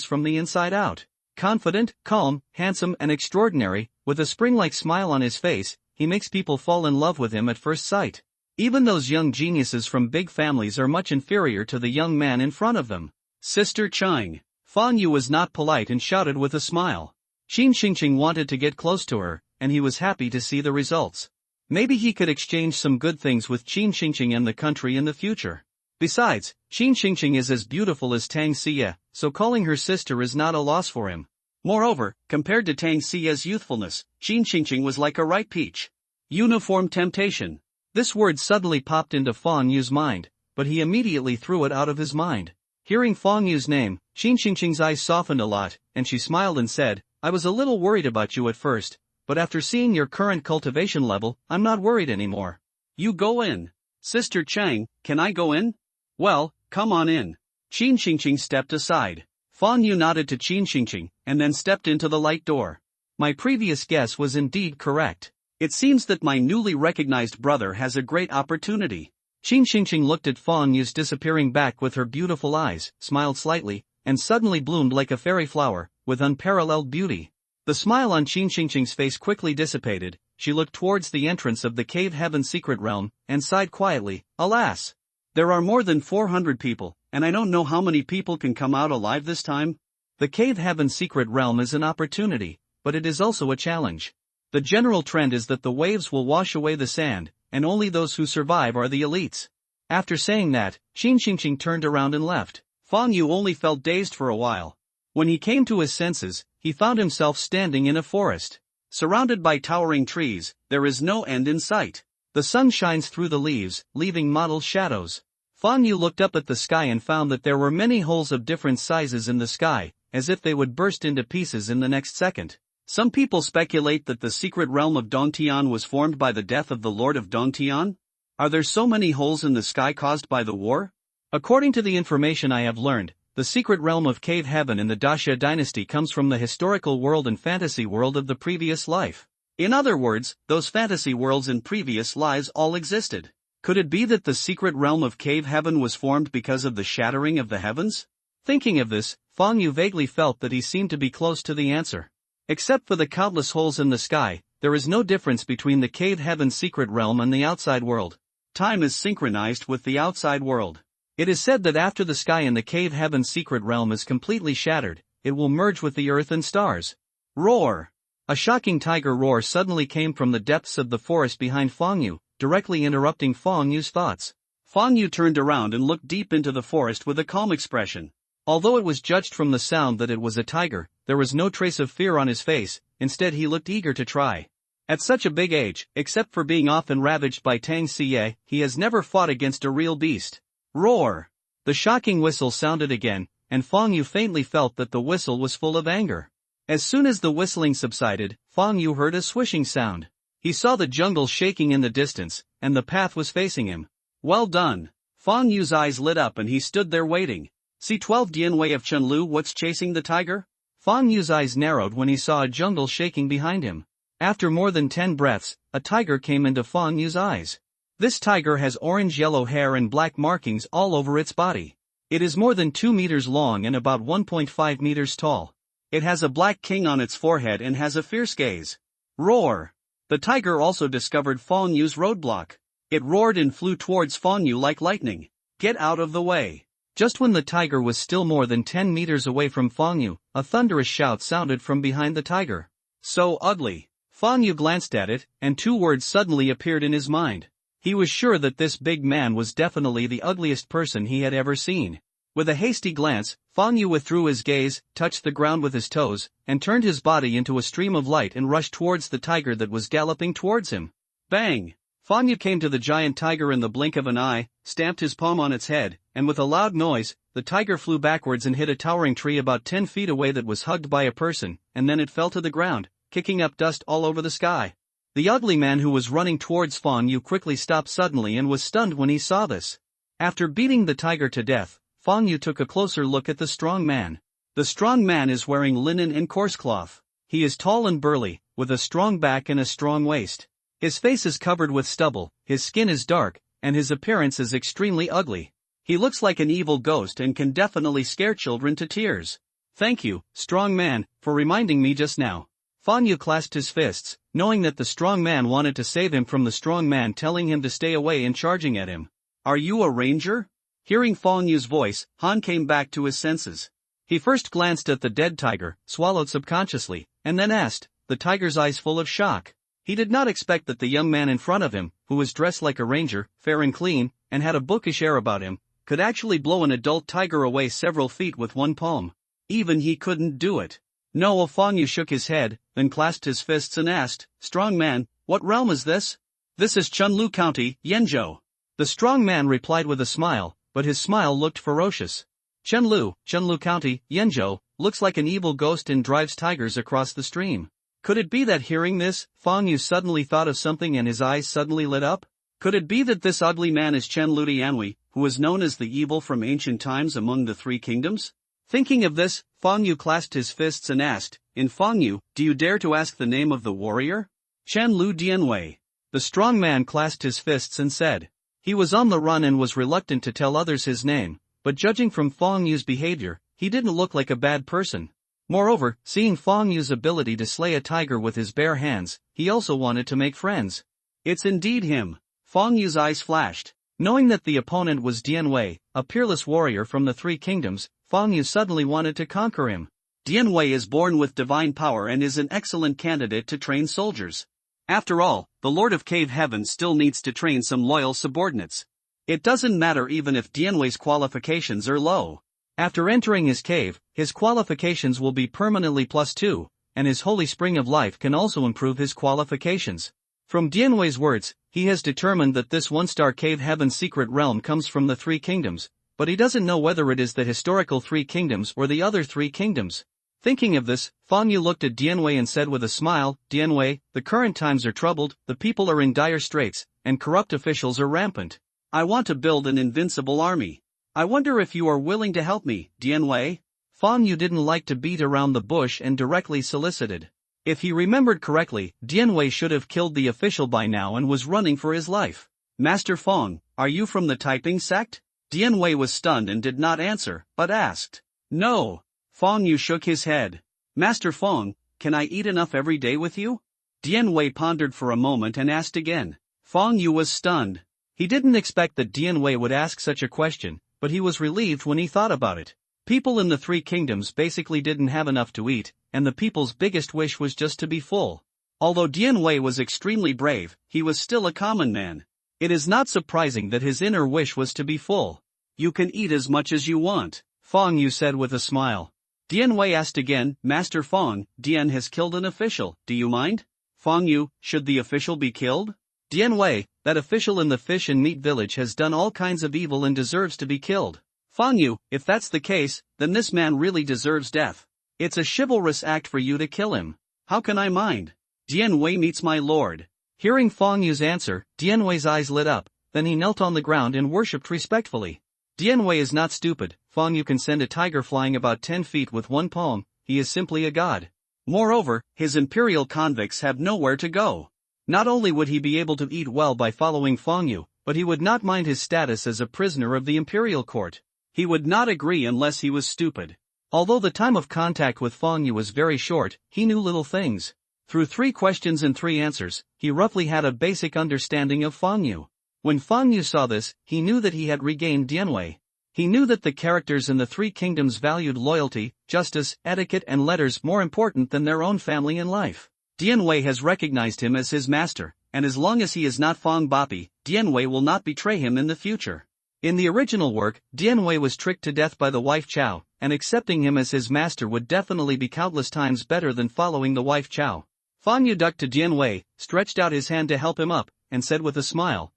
from the inside out. Confident, calm, handsome and extraordinary, with a spring-like smile on his face, he makes people fall in love with him at first sight. Even those young geniuses from big families are much inferior to the young man in front of them. Sister Qing. Fang Yu was not polite and shouted with a smile. Qin Xingqing wanted to get close to her, and he was happy to see the results. Maybe he could exchange some good things with Qin Xingqing and the country in the future. Besides, Qin Xingqing is as beautiful as Tang Xie, so calling her sister is not a loss for him. Moreover, compared to Tang Xie's youthfulness, Qin Xingqing was like a ripe peach. Uniform temptation. This word suddenly popped into Fang Yu's mind, but he immediately threw it out of his mind. Hearing Fang Yu's name, Qin Xingqing's eyes softened a lot, and she smiled and said, I was a little worried about you at first, but after seeing your current cultivation level, I'm not worried anymore. You go in. Sister Qing, can I go in? Well, come on in. Qin Xingqing stepped aside. Fang Yu nodded to Qin Xingqing, and then stepped into the light door. My previous guess was indeed correct. It seems that my newly recognized brother has a great opportunity. Qin Xingqing looked at Fang Yu's disappearing back with her beautiful eyes, smiled slightly, and suddenly bloomed like a fairy flower, with unparalleled beauty. The smile on Qin Xingqing's face quickly dissipated. She looked towards the entrance of the Cave Heaven secret realm, and sighed quietly, alas! There are more than 400 people, and I don't know how many people can come out alive this time. The Cave Heaven secret realm is an opportunity, but it is also a challenge. The general trend is that the waves will wash away the sand, and only those who survive are the elites. After saying that, Qin Xingqing turned around and left. Fang Yu only felt dazed for a while. When he came to his senses, he found himself standing in a forest. Surrounded by towering trees, there is no end in sight. The sun shines through the leaves, leaving mottled shadows. Fang Yu looked up at the sky and found that there were many holes of different sizes in the sky, as if they would burst into pieces in the next second. Some people speculate that the secret realm of Dongtian was formed by the death of the Lord of Dongtian. Are there so many holes in the sky caused by the war? According to the information I have learned, the secret realm of Cave Heaven in the Daxia dynasty comes from the historical world and fantasy world of the previous life. In other words, those fantasy worlds in previous lives all existed. Could it be that the secret realm of Cave Heaven was formed because of the shattering of the heavens? Thinking of this, Fang Yu vaguely felt that he seemed to be close to the answer. Except for the countless holes in the sky, there is no difference between the Cave Heaven secret realm and the outside world. Time is synchronized with the outside world. It is said that after the sky in the Cave Heaven secret realm is completely shattered, it will merge with the earth and stars. Roar! A shocking tiger roar suddenly came from the depths of the forest behind Fang Yu, directly interrupting Fang Yu's thoughts. Fang Yu turned around and looked deep into the forest with a calm expression. Although it was judged from the sound that it was a tiger, there was no trace of fear on his face. Instead he looked eager to try. At such a big age, except for being often ravaged by Tang Xie, he has never fought against a real beast. Roar! The shocking whistle sounded again, and Fang Yu faintly felt that the whistle was full of anger. As soon as the whistling subsided, Fang Yu heard a swishing sound. He saw the jungle shaking in the distance, and the path was facing him. Well done! Fang Yu's eyes lit up and he stood there waiting. C12 Dianwei of Chunlu, what's chasing the tiger? Fang Yu's eyes narrowed when he saw a jungle shaking behind him. After more than 10 breaths, a tiger came into Fang Yu's eyes. This tiger has orange-yellow hair and black markings all over its body. It is more than 2 meters long and about 1.5 meters tall. It has a black king on its forehead and has a fierce gaze. Roar! The tiger also discovered Fong Yu's roadblock. It roared and flew towards Fong Yu like lightning. Get out of the way! Just when the tiger was still more than 10 meters away from Fong Yu, a thunderous shout sounded from behind the tiger. So ugly! Fong Yu glanced at it, and two words suddenly appeared in his mind. He was sure that this big man was definitely the ugliest person he had ever seen. With a hasty glance, Fong Yu withdrew his gaze, touched the ground with his toes, and turned his body into a stream of light and rushed towards the tiger that was galloping towards him. Bang! Fong Yu came to the giant tiger in the blink of an eye, stamped his palm on its head, and with a loud noise, the tiger flew backwards and hit a towering tree about 10 feet away that was hugged by a person, and then it fell to the ground, kicking up dust all over the sky. The ugly man who was running towards Fong Yu quickly stopped suddenly and was stunned when he saw this. After beating the tiger to death, Fong Yu took a closer look at the strong man. The strong man is wearing linen and coarse cloth. He is tall and burly, with a strong back and a strong waist. His face is covered with stubble, his skin is dark, and his appearance is extremely ugly. He looks like an evil ghost and can definitely scare children to tears. Thank you, strong man, for reminding me just now. Fong Yu clasped his fists, knowing that the strong man wanted to save him from the strong man telling him to stay away and charging at him. Are you a ranger? Hearing Fong Yu's voice, Han came back to his senses. He first glanced at the dead tiger, swallowed subconsciously, and then asked, the tiger's eyes full of shock. He did not expect that the young man in front of him, who was dressed like a ranger, fair and clean, and had a bookish air about him, could actually blow an adult tiger away several feet with one palm. Even he couldn't do it. No, Fong Yu shook his head, then clasped his fists and asked, strong man, what realm is this? This is Chunlu County, Yenzhou. The strong man replied with a smile, but his smile looked ferocious. Chunlu County, Yenzhou, looks like an evil ghost and drives tigers across the stream. Could it be that hearing this, Fong Yu suddenly thought of something and his eyes suddenly lit up? Could it be that this ugly man is Chen Lutianhui, who was known as the evil from ancient times among the three kingdoms? Thinking of this, Fong Yu clasped his fists and asked, in Fong Yu, do you dare to ask the name of the warrior? Chen Lutianhui. The strong man clasped his fists and said. He was on the run and was reluctant to tell others his name, but judging from Fong Yu's behavior, he didn't look like a bad person. Moreover, seeing Fong Yu's ability to slay a tiger with his bare hands, he also wanted to make friends. It's indeed him. Fong Yu's eyes flashed. Knowing that the opponent was Dian Wei, a peerless warrior from the three kingdoms, Fong Yu suddenly wanted to conquer him. Dian Wei is born with divine power and is an excellent candidate to train soldiers. After all, the Lord of Cave Heaven still needs to train some loyal subordinates. It doesn't matter even if Dian Wei's qualifications are low. After entering his cave, his qualifications will be permanently +2, and his Holy Spring of Life can also improve his qualifications. From Dian Wei's words, he has determined that this one-star Cave Heaven secret realm comes from the three kingdoms, but he doesn't know whether it is the historical three kingdoms or the other three kingdoms. Thinking of this, Fong Yu looked at Dian Wei and said with a smile, Dian Wei, the current times are troubled, the people are in dire straits, and corrupt officials are rampant. I want to build an invincible army. I wonder if you are willing to help me, Dian Wei? Fong Yu didn't like to beat around the bush and directly solicited. If he remembered correctly, Dian Wei should have killed the official by now and was running for his life. Master Fong, are you from the Taiping sect? Dian Wei was stunned and did not answer, but asked. No. Fong Yu shook his head. Master Fong, can I eat enough every day with you? Dian Wei pondered for a moment and asked again. Fong Yu was stunned. He didn't expect that Dian Wei would ask such a question, but he was relieved when he thought about it. People in the three kingdoms basically didn't have enough to eat, and the people's biggest wish was just to be full. Although Dian Wei was extremely brave, he was still a common man. It is not surprising that his inner wish was to be full. You can eat as much as you want, Fong Yu said with a smile. Dian Wei asked again, Master Fong, Dian has killed an official, do you mind? Fong Yu, should the official be killed? Dian Wei, that official in the fish and meat village has done all kinds of evil and deserves to be killed. Fong Yu, if that's the case, then this man really deserves death. It's a chivalrous act for you to kill him. How can I mind? Dian Wei meets my lord. Hearing Fong Yu's answer, Dian Wei's eyes lit up, then he knelt on the ground and worshipped respectfully. Dian Wei is not stupid. Fong Yu can send a tiger flying about 10 feet with one palm. He is simply a god. Moreover, his imperial convicts have nowhere to go. Not only would he be able to eat well by following Fong Yu, but he would not mind his status as a prisoner of the imperial court. He would not agree unless he was stupid. Although the time of contact with Fang Yu was very short, he knew little things. Through 3 questions and 3 answers, he roughly had a basic understanding of Fang Yu. When Fang Yu saw this, he knew that he had regained Dianwei. He knew that the characters in the 3 kingdoms valued loyalty, justice, etiquette and letters more important than their own family and life. Dianwei has recognized him as his master, and as long as he is not Fang Bapi, Dianwei will not betray him in the future. In the original work, Dianwei was tricked to death by the wife Chao, and accepting him as his master would definitely be countless times better than following the wife Chao. Fang Yu ducked to Dianwei, stretched out his hand to help him up, and said with a smile,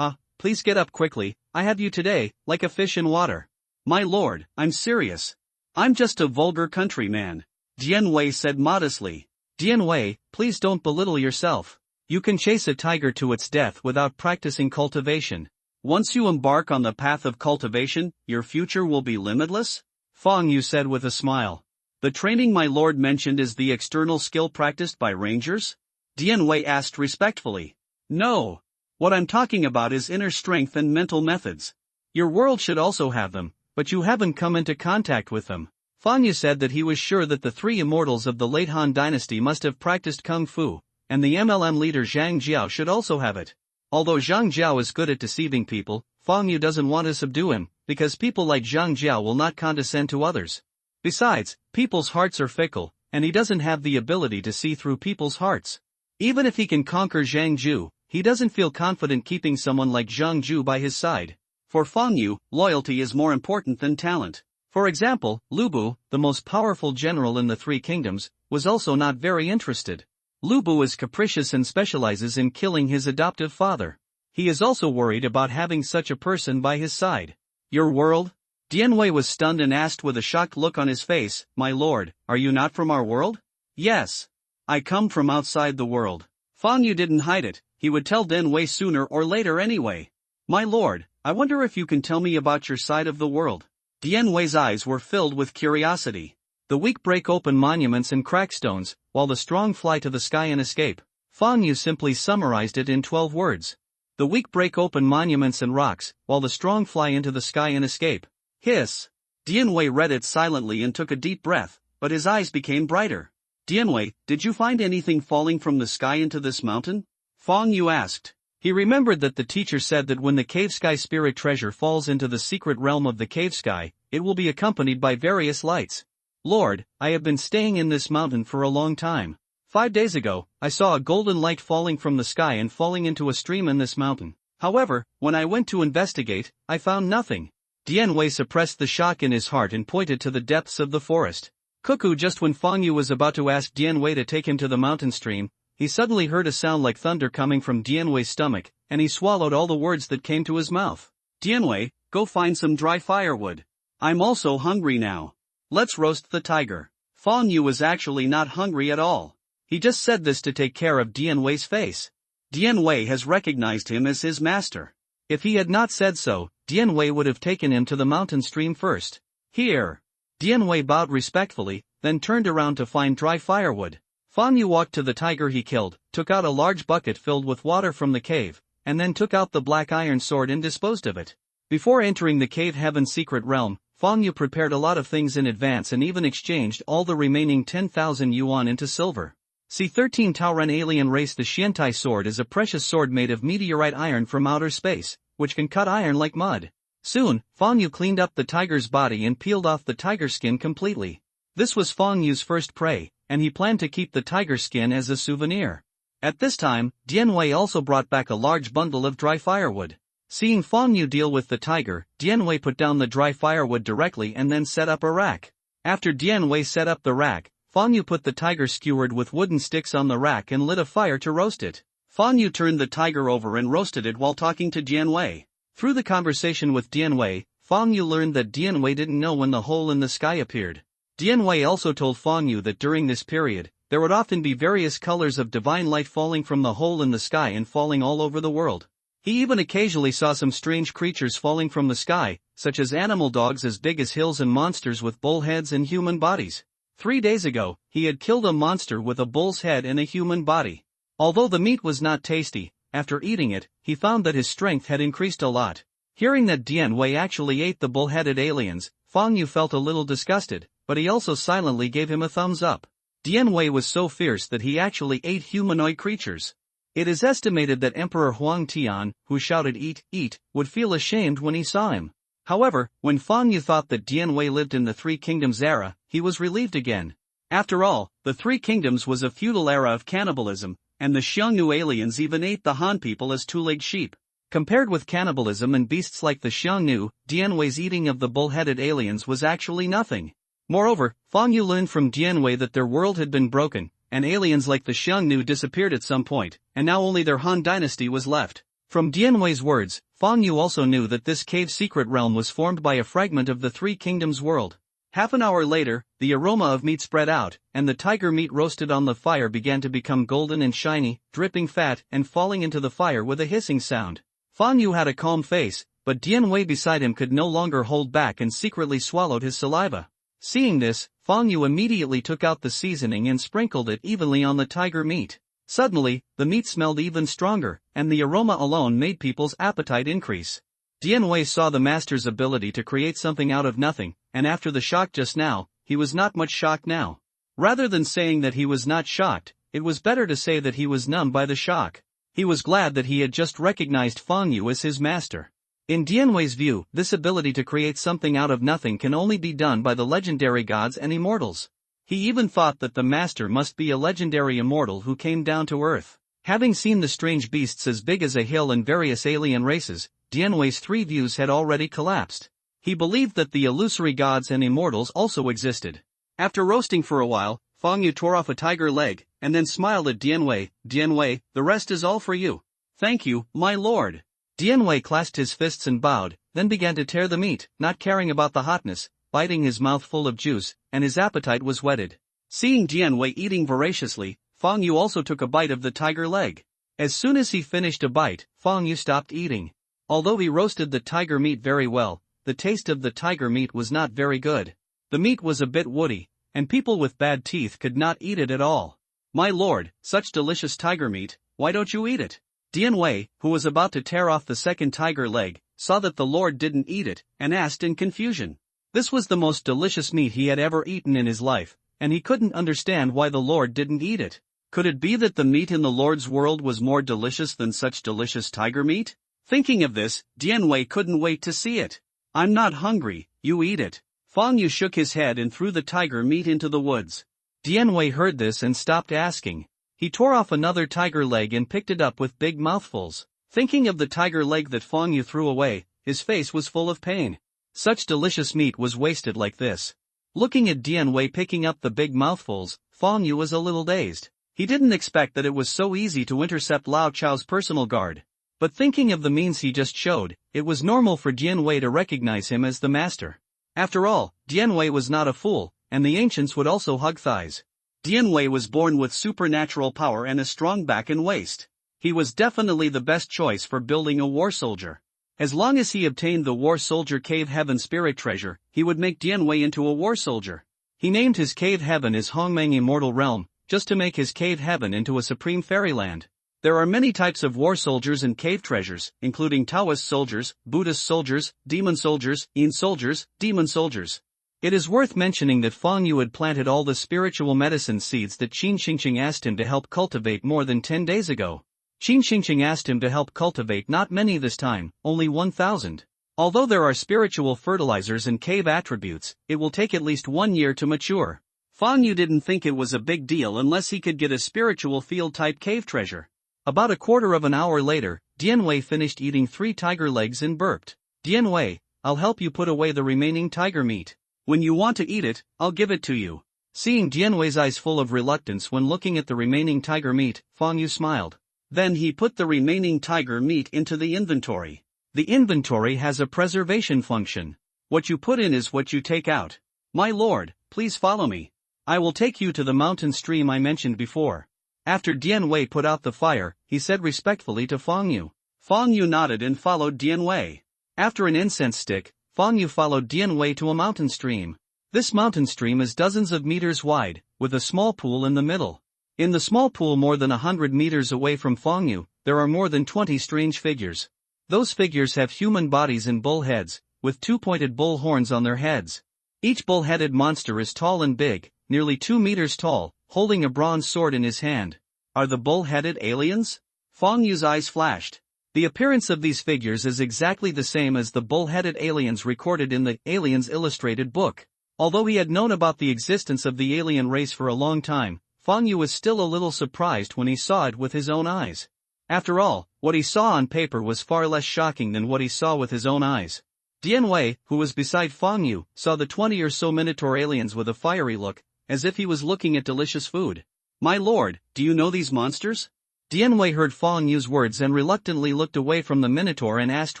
please get up quickly, I have you today, like a fish in water. My lord, I'm serious. I'm just a vulgar countryman. Dianwei said modestly. Dianwei, please don't belittle yourself. You can chase a tiger to its death without practicing cultivation. Once you embark on the path of cultivation, your future will be limitless? Fang Yu said with a smile. The training my lord mentioned is the external skill practiced by rangers? Dianwei asked respectfully. No. What I'm talking about is inner strength and mental methods. Your world should also have them, but you haven't come into contact with them. Fang Yu said that he was sure that the 3 immortals of the late Han dynasty must have practiced Kung Fu, and the MLM leader Zhang Jiao should also have it. Although Zhang Jiao is good at deceiving people, Fang Yu doesn't want to subdue him, because people like Zhang Jiao will not condescend to others. Besides, people's hearts are fickle, and he doesn't have the ability to see through people's hearts. Even if he can conquer Zhang Ju, he doesn't feel confident keeping someone like Zhang Ju by his side. For Fang Yu, loyalty is more important than talent. For example, Lu Bu, the most powerful general in the 3 kingdoms, was also not very interested. Lu Bu is capricious and specializes in killing his adoptive father. He is also worried about having such a person by his side. Your world? Dianwei was stunned and asked with a shocked look on his face, My lord, are you not from our world? Yes. I come from outside the world. Fang Yu didn't hide it, he would tell Dianwei sooner or later anyway. My lord, I wonder if you can tell me about your side of the world. Dianwei's eyes were filled with curiosity. The weak break open monuments and crack stones, while the strong fly to the sky and escape. Fang Yu simply summarized it in 12 words. The weak break open monuments and rocks, while the strong fly into the sky and escape. Hiss. Dianwei read it silently and took a deep breath, but his eyes became brighter. Dianwei, did you find anything falling from the sky into this mountain? Fang Yu asked. He remembered that the teacher said that when the cave sky spirit treasure falls into the secret realm of the cave sky, it will be accompanied by various lights. Lord, I have been staying in this mountain for a long time. 5 days ago, I saw a golden light falling from the sky and falling into a stream in this mountain. However, when I went to investigate, I found nothing. Dianwei suppressed the shock in his heart and pointed to the depths of the forest. Cuckoo! Just when Fang Yu was about to ask Dianwei to take him to the mountain stream, he suddenly heard a sound like thunder coming from Dianwei's stomach, and he swallowed all the words that came to his mouth. Dianwei, go find some dry firewood. I'm also hungry now. Let's roast the tiger. Fang Yu was actually not hungry at all. He just said this to take care of Dianwei's face. Dianwei has recognized him as his master. If he had not said so, Dianwei would have taken him to the mountain stream first. Here. Dianwei bowed respectfully, then turned around to find dry firewood. Fang Yu walked to the tiger he killed, took out a large bucket filled with water from the cave, and then took out the black iron sword and disposed of it. Before entering the cave heaven's secret realm, Fang Yu prepared a lot of things in advance and even exchanged all the remaining 10,000 yuan into silver. C-13 Taoren alien race. The Xiantai sword is a precious sword made of meteorite iron from outer space, which can cut iron like mud. Soon, Fang Yu cleaned up the tiger's body and peeled off the tiger skin completely. This was Fang Yu's first prey, and he planned to keep the tiger skin as a souvenir. At this time, Dianwei also brought back a large bundle of dry firewood. Seeing Fang Yu deal with the tiger, Dianwei put down the dry firewood directly and then set up a rack. After Dianwei set up the rack, Fang Yu put the tiger skewered with wooden sticks on the rack and lit a fire to roast it. Fang Yu turned the tiger over and roasted it while talking to Dianwei. Through the conversation with Dianwei, Fang Yu learned that Dianwei didn't know when the hole in the sky appeared. Dianwei also told Fang Yu that during this period, there would often be various colors of divine light falling from the hole in the sky and falling all over the world. He even occasionally saw some strange creatures falling from the sky, such as animal dogs as big as hills and monsters with bull heads and human bodies. 3 days ago, he had killed a monster with a bull's head and a human body. Although the meat was not tasty, after eating it, he found that his strength had increased a lot. Hearing that Dianwei actually ate the bull-headed aliens, Fang Yu felt a little disgusted, but he also silently gave him a thumbs up. Dian Wei was so fierce that he actually ate humanoid creatures. It is estimated that Emperor Huang Tian, who shouted "Eat, eat," would feel ashamed when he saw him. However, when Fang Yu thought that Dian Wei lived in the Three Kingdoms era, he was relieved again. After all, the Three Kingdoms was a feudal era of cannibalism, and the Xiongnu aliens even ate the Han people as two-legged sheep. Compared with cannibalism and beasts like the Xiongnu, Dian Wei's eating of the bull-headed aliens was actually nothing. Moreover, Fang Yu learned from Dian Wei that their world had been broken, and aliens like the Xiongnu disappeared at some point, and now only their Han dynasty was left. From Dian Wei's words, Fang Yu also knew that this cave secret realm was formed by a fragment of the Three Kingdoms world. Half an hour later, the aroma of meat spread out, and the tiger meat roasted on the fire began to become golden and shiny, dripping fat and falling into the fire with a hissing sound. Fang Yu had a calm face, but Dian Wei beside him could no longer hold back and secretly swallowed his saliva. Seeing this, Fang Yu immediately took out the seasoning and sprinkled it evenly on the tiger meat. Suddenly, the meat smelled even stronger, and the aroma alone made people's appetite increase. Dian Wei saw the master's ability to create something out of nothing, and after the shock just now, he was not much shocked now. Rather than saying that he was not shocked, it was better to say that he was numbed by the shock. He was glad that he had just recognized Fang Yu as his master. In Dian Wei's view, this ability to create something out of nothing can only be done by the legendary gods and immortals. He even thought that the master must be a legendary immortal who came down to earth. Having seen the strange beasts as big as a hill and various alien races, Dian Wei's three views had already collapsed. He believed that the illusory gods and immortals also existed. After roasting for a while, Fang Yu tore off a tiger leg, and then smiled at Dian Wei. "Dian Wei, the rest is all for you." "Thank you, my lord." Dian Wei clasped his fists and bowed, then began to tear the meat, not caring about the hotness, biting his mouth full of juice, and his appetite was whetted. Seeing Dian Wei eating voraciously, Fang Yu also took a bite of the tiger leg. As soon as he finished a bite, Fang Yu stopped eating. Although he roasted the tiger meat very well, the taste of the tiger meat was not very good. The meat was a bit woody, and people with bad teeth could not eat it at all. "My lord, such delicious tiger meat, why don't you eat it?" Dian Wei, who was about to tear off the second tiger leg, saw that the lord didn't eat it, and asked in confusion. This was the most delicious meat he had ever eaten in his life, and he couldn't understand why the lord didn't eat it. Could it be that the meat in the lord's world was more delicious than such delicious tiger meat? Thinking of this, Dian Wei couldn't wait to see it. "I'm not hungry, you eat it." Fang Yu shook his head and threw the tiger meat into the woods. Dian Wei heard this and stopped asking. He tore off another tiger leg and picked it up with big mouthfuls. Thinking of the tiger leg that Fang Yu threw away, his face was full of pain. Such delicious meat was wasted like this. Looking at Dian Wei picking up the big mouthfuls, Fang Yu was a little dazed. He didn't expect that it was so easy to intercept Lao Chao's personal guard. But thinking of the means he just showed, it was normal for Dian Wei to recognize him as the master. After all, Dian Wei was not a fool, and the ancients would also hug thighs. Dian Wei was born with supernatural power and a strong back and waist. He was definitely the best choice for building a war soldier. As long as he obtained the war soldier cave heaven spirit treasure, he would make Dian Wei into a war soldier. He named his cave heaven as Hongmeng Immortal Realm, just to make his cave heaven into a supreme fairyland. There are many types of war soldiers and cave treasures, including Taoist soldiers, Buddhist soldiers, demon soldiers, Yin soldiers, demon soldiers. It is worth mentioning that Fang Yu had planted all the spiritual medicine seeds that Qin Xingqing asked him to help cultivate more than 10 days ago. Qin Xingqing asked him to help cultivate not many this time, only 1,000. Although there are spiritual fertilizers and cave attributes, it will take at least 1 year to mature. Fang Yu didn't think it was a big deal unless he could get a spiritual field-type cave treasure. About a quarter of an hour later, Dian Wei finished eating 3 tiger legs and burped. "Dian Wei, I'll help you put away the remaining tiger meat. When you want to eat it, I'll give it to you." Seeing Dian Wei's eyes full of reluctance when looking at the remaining tiger meat, Fang Yu smiled. Then he put the remaining tiger meat into the inventory. The inventory has a preservation function. What you put in is what you take out. "My lord, please follow me. I will take you to the mountain stream I mentioned before." After Dian Wei put out the fire, he said respectfully to Fang Yu. Fang Yu nodded and followed Dian Wei. After an incense stick, Fang Yu followed Dian Wei to a mountain stream. This mountain stream is dozens of meters wide, with a small pool in the middle. In the small pool more than 100 meters away from Fang Yu, there are more than 20 strange figures. Those figures have human bodies and bull heads, with 2 pointed bull horns on their heads. Each bull-headed monster is tall and big, nearly 2 meters tall, holding a bronze sword in his hand. Are the bull-headed aliens? Fang Yu's eyes flashed. The appearance of these figures is exactly the same as the bull-headed aliens recorded in the Aliens Illustrated book. Although he had known about the existence of the alien race for a long time, Fang Yu was still a little surprised when he saw it with his own eyes. After all, what he saw on paper was far less shocking than what he saw with his own eyes. Dian Wei, who was beside Fang Yu, saw the 20 or so Minotaur aliens with a fiery look, as if he was looking at delicious food. My lord, do you know these monsters? Dian Wei heard Fang Yu's words and reluctantly looked away from the Minotaur and asked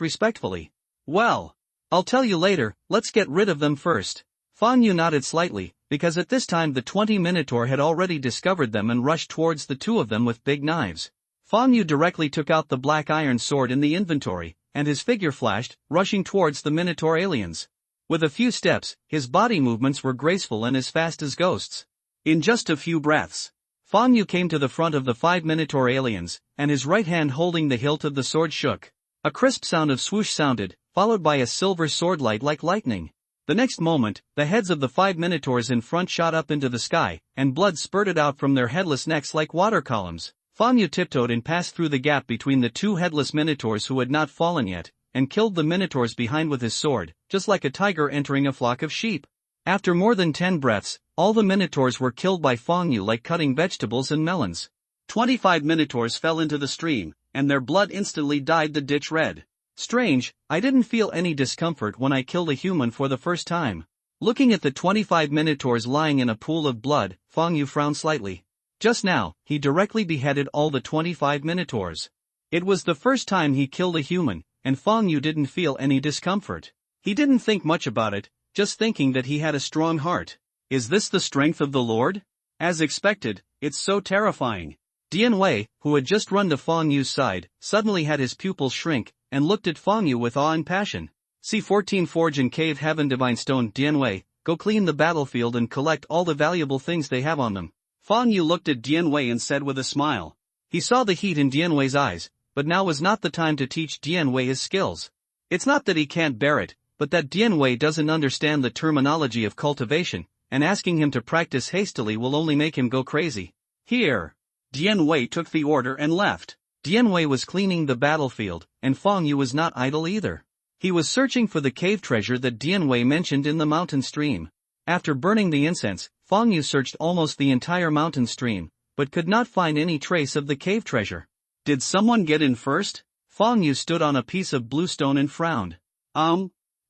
respectfully. Well, I'll tell you later, let's get rid of them first. Fang Yu nodded slightly, because at this time the 20 Minotaur had already discovered them and rushed towards the two of them with big knives. Fang Yu directly took out the black iron sword in the inventory, and his figure flashed, rushing towards the Minotaur aliens. With a few steps, his body movements were graceful and as fast as ghosts. In just a few breaths, Fang Yu came to the front of the 5 Minotaur aliens, and his right hand holding the hilt of the sword shook. A crisp sound of swoosh sounded, followed by a silver sword light like lightning. The next moment, the heads of the 5 Minotaurs in front shot up into the sky, and blood spurted out from their headless necks like water columns. Fang Yu tiptoed and passed through the gap between the 2 headless Minotaurs who had not fallen yet, and killed the Minotaurs behind with his sword, just like a tiger entering a flock of sheep. After more than 10 breaths, all the Minotaurs were killed by Fang Yu like cutting vegetables and melons. 25 Minotaurs fell into the stream, and their blood instantly dyed the ditch red. Strange, I didn't feel any discomfort when I killed a human for the first time. Looking at the 25 Minotaurs lying in a pool of blood, Fang Yu frowned slightly. Just now, he directly beheaded all the 25 Minotaurs. It was the first time he killed a human, and Fang Yu didn't feel any discomfort. He didn't think much about it, just thinking that he had a strong heart. Is this the strength of the Lord? As expected, it's so terrifying. Dian Wei, who had just run to Fang Yu's side, suddenly had his pupils shrink, and looked at Fang Yu with awe and passion. C14 Forge and Cave Heaven Divine Stone. Dian Wei, go clean the battlefield and collect all the valuable things they have on them. Fang Yu looked at Dian Wei and said with a smile. He saw the heat in Dian Wei's eyes, but now was not the time to teach Dian Wei his skills. It's not that he can't bear it, but that Dian Wei doesn't understand the terminology of cultivation, and asking him to practice hastily will only make him go crazy. Here. Dian Wei took the order and left. Dian Wei was cleaning the battlefield, and Fang Yu was not idle either. He was searching for the cave treasure that Dian Wei mentioned in the mountain stream. After burning the incense, Fang Yu searched almost the entire mountain stream, but could not find any trace of the cave treasure. Did someone get in first? Fang Yu stood on a piece of bluestone and frowned.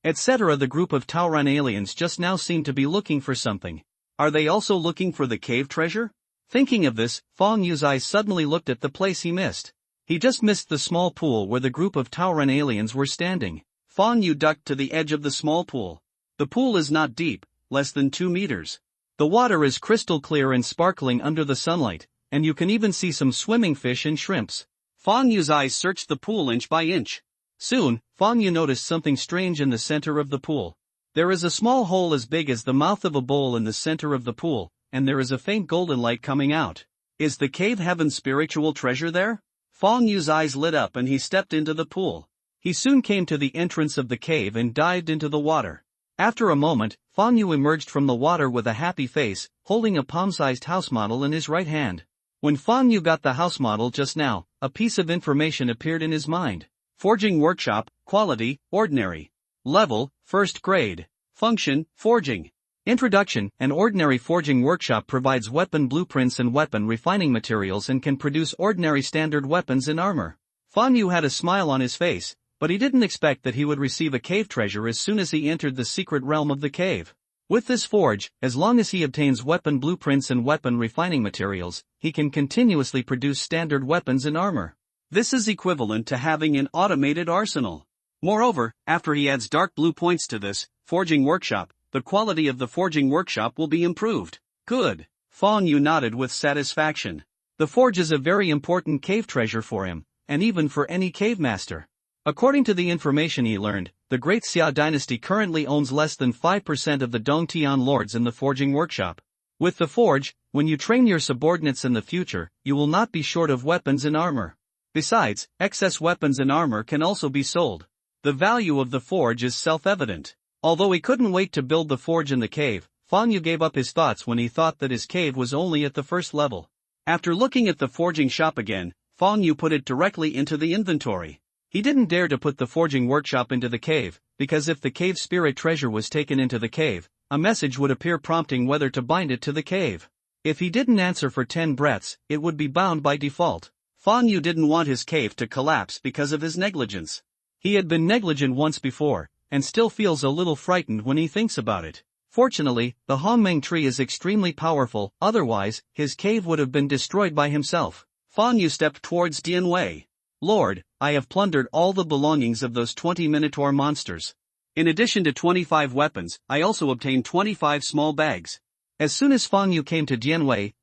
Etc. The group of Tauran aliens just now seemed to be looking for something. Are they also looking for the cave treasure? Thinking of this, Fang Yu's eyes suddenly looked at the place he missed. He just missed the small pool where the group of Tauran aliens were standing. Fang Yu ducked to the edge of the small pool. The pool is not deep, less than 2 meters. The water is crystal clear and sparkling under the sunlight, and you can even see some swimming fish and shrimps. Fang Yu's eyes searched the pool inch by inch. Soon, Fang Yu noticed something strange in the center of the pool. There is a small hole as big as the mouth of a bowl in the center of the pool, and there is a faint golden light coming out. Is the cave heaven spiritual treasure there? Fang Yu's eyes lit up and he stepped into the pool. He soon came to the entrance of the cave and dived into the water. After a moment, Fang Yu emerged from the water with a happy face, holding a palm-sized house model in his right hand. When Fang Yu got the house model just now, a piece of information appeared in his mind. Forging workshop, quality, ordinary. Level, 1st grade. Function, forging. Introduction: An ordinary forging workshop provides weapon blueprints and weapon refining materials and can produce ordinary standard weapons and armor. Fang Yu had a smile on his face, but he didn't expect that he would receive a cave treasure as soon as he entered the secret realm of the cave. With this forge, as long as he obtains weapon blueprints and weapon refining materials, he can continuously produce standard weapons and armor. This is equivalent to having an automated arsenal. Moreover, after he adds dark blue points to this forging workshop, the quality of the forging workshop will be improved. Good. Fang Yu nodded with satisfaction. The forge is a very important cave treasure for him, and even for any cave master. According to the information he learned, the Great Xia dynasty currently owns less than 5% of the Dongtian lords in the forging workshop. With the forge, when you train your subordinates in the future, you will not be short of weapons and armor. Besides, excess weapons and armor can also be sold. The value of the forge is self-evident. Although he couldn't wait to build the forge in the cave, Fang Yu gave up his thoughts when he thought that his cave was only at the first level. After looking at the forging shop again, Fang Yu put it directly into the inventory. He didn't dare to put the forging workshop into the cave, because if the cave spirit treasure was taken into the cave, a message would appear prompting whether to bind it to the cave. If he didn't answer for 10 breaths, it would be bound by default. Fang Yu didn't want his cave to collapse because of his negligence. He had been negligent once before, and still feels a little frightened when he thinks about it. Fortunately, the Hongmeng tree is extremely powerful, otherwise, his cave would have been destroyed by himself. Fang Yu stepped towards Dian Wei. Lord, I have plundered all the belongings of those 20 Minotaur monsters. In addition to 25 weapons, I also obtained 25 small bags. As soon as Fang Yu came to Dian Wei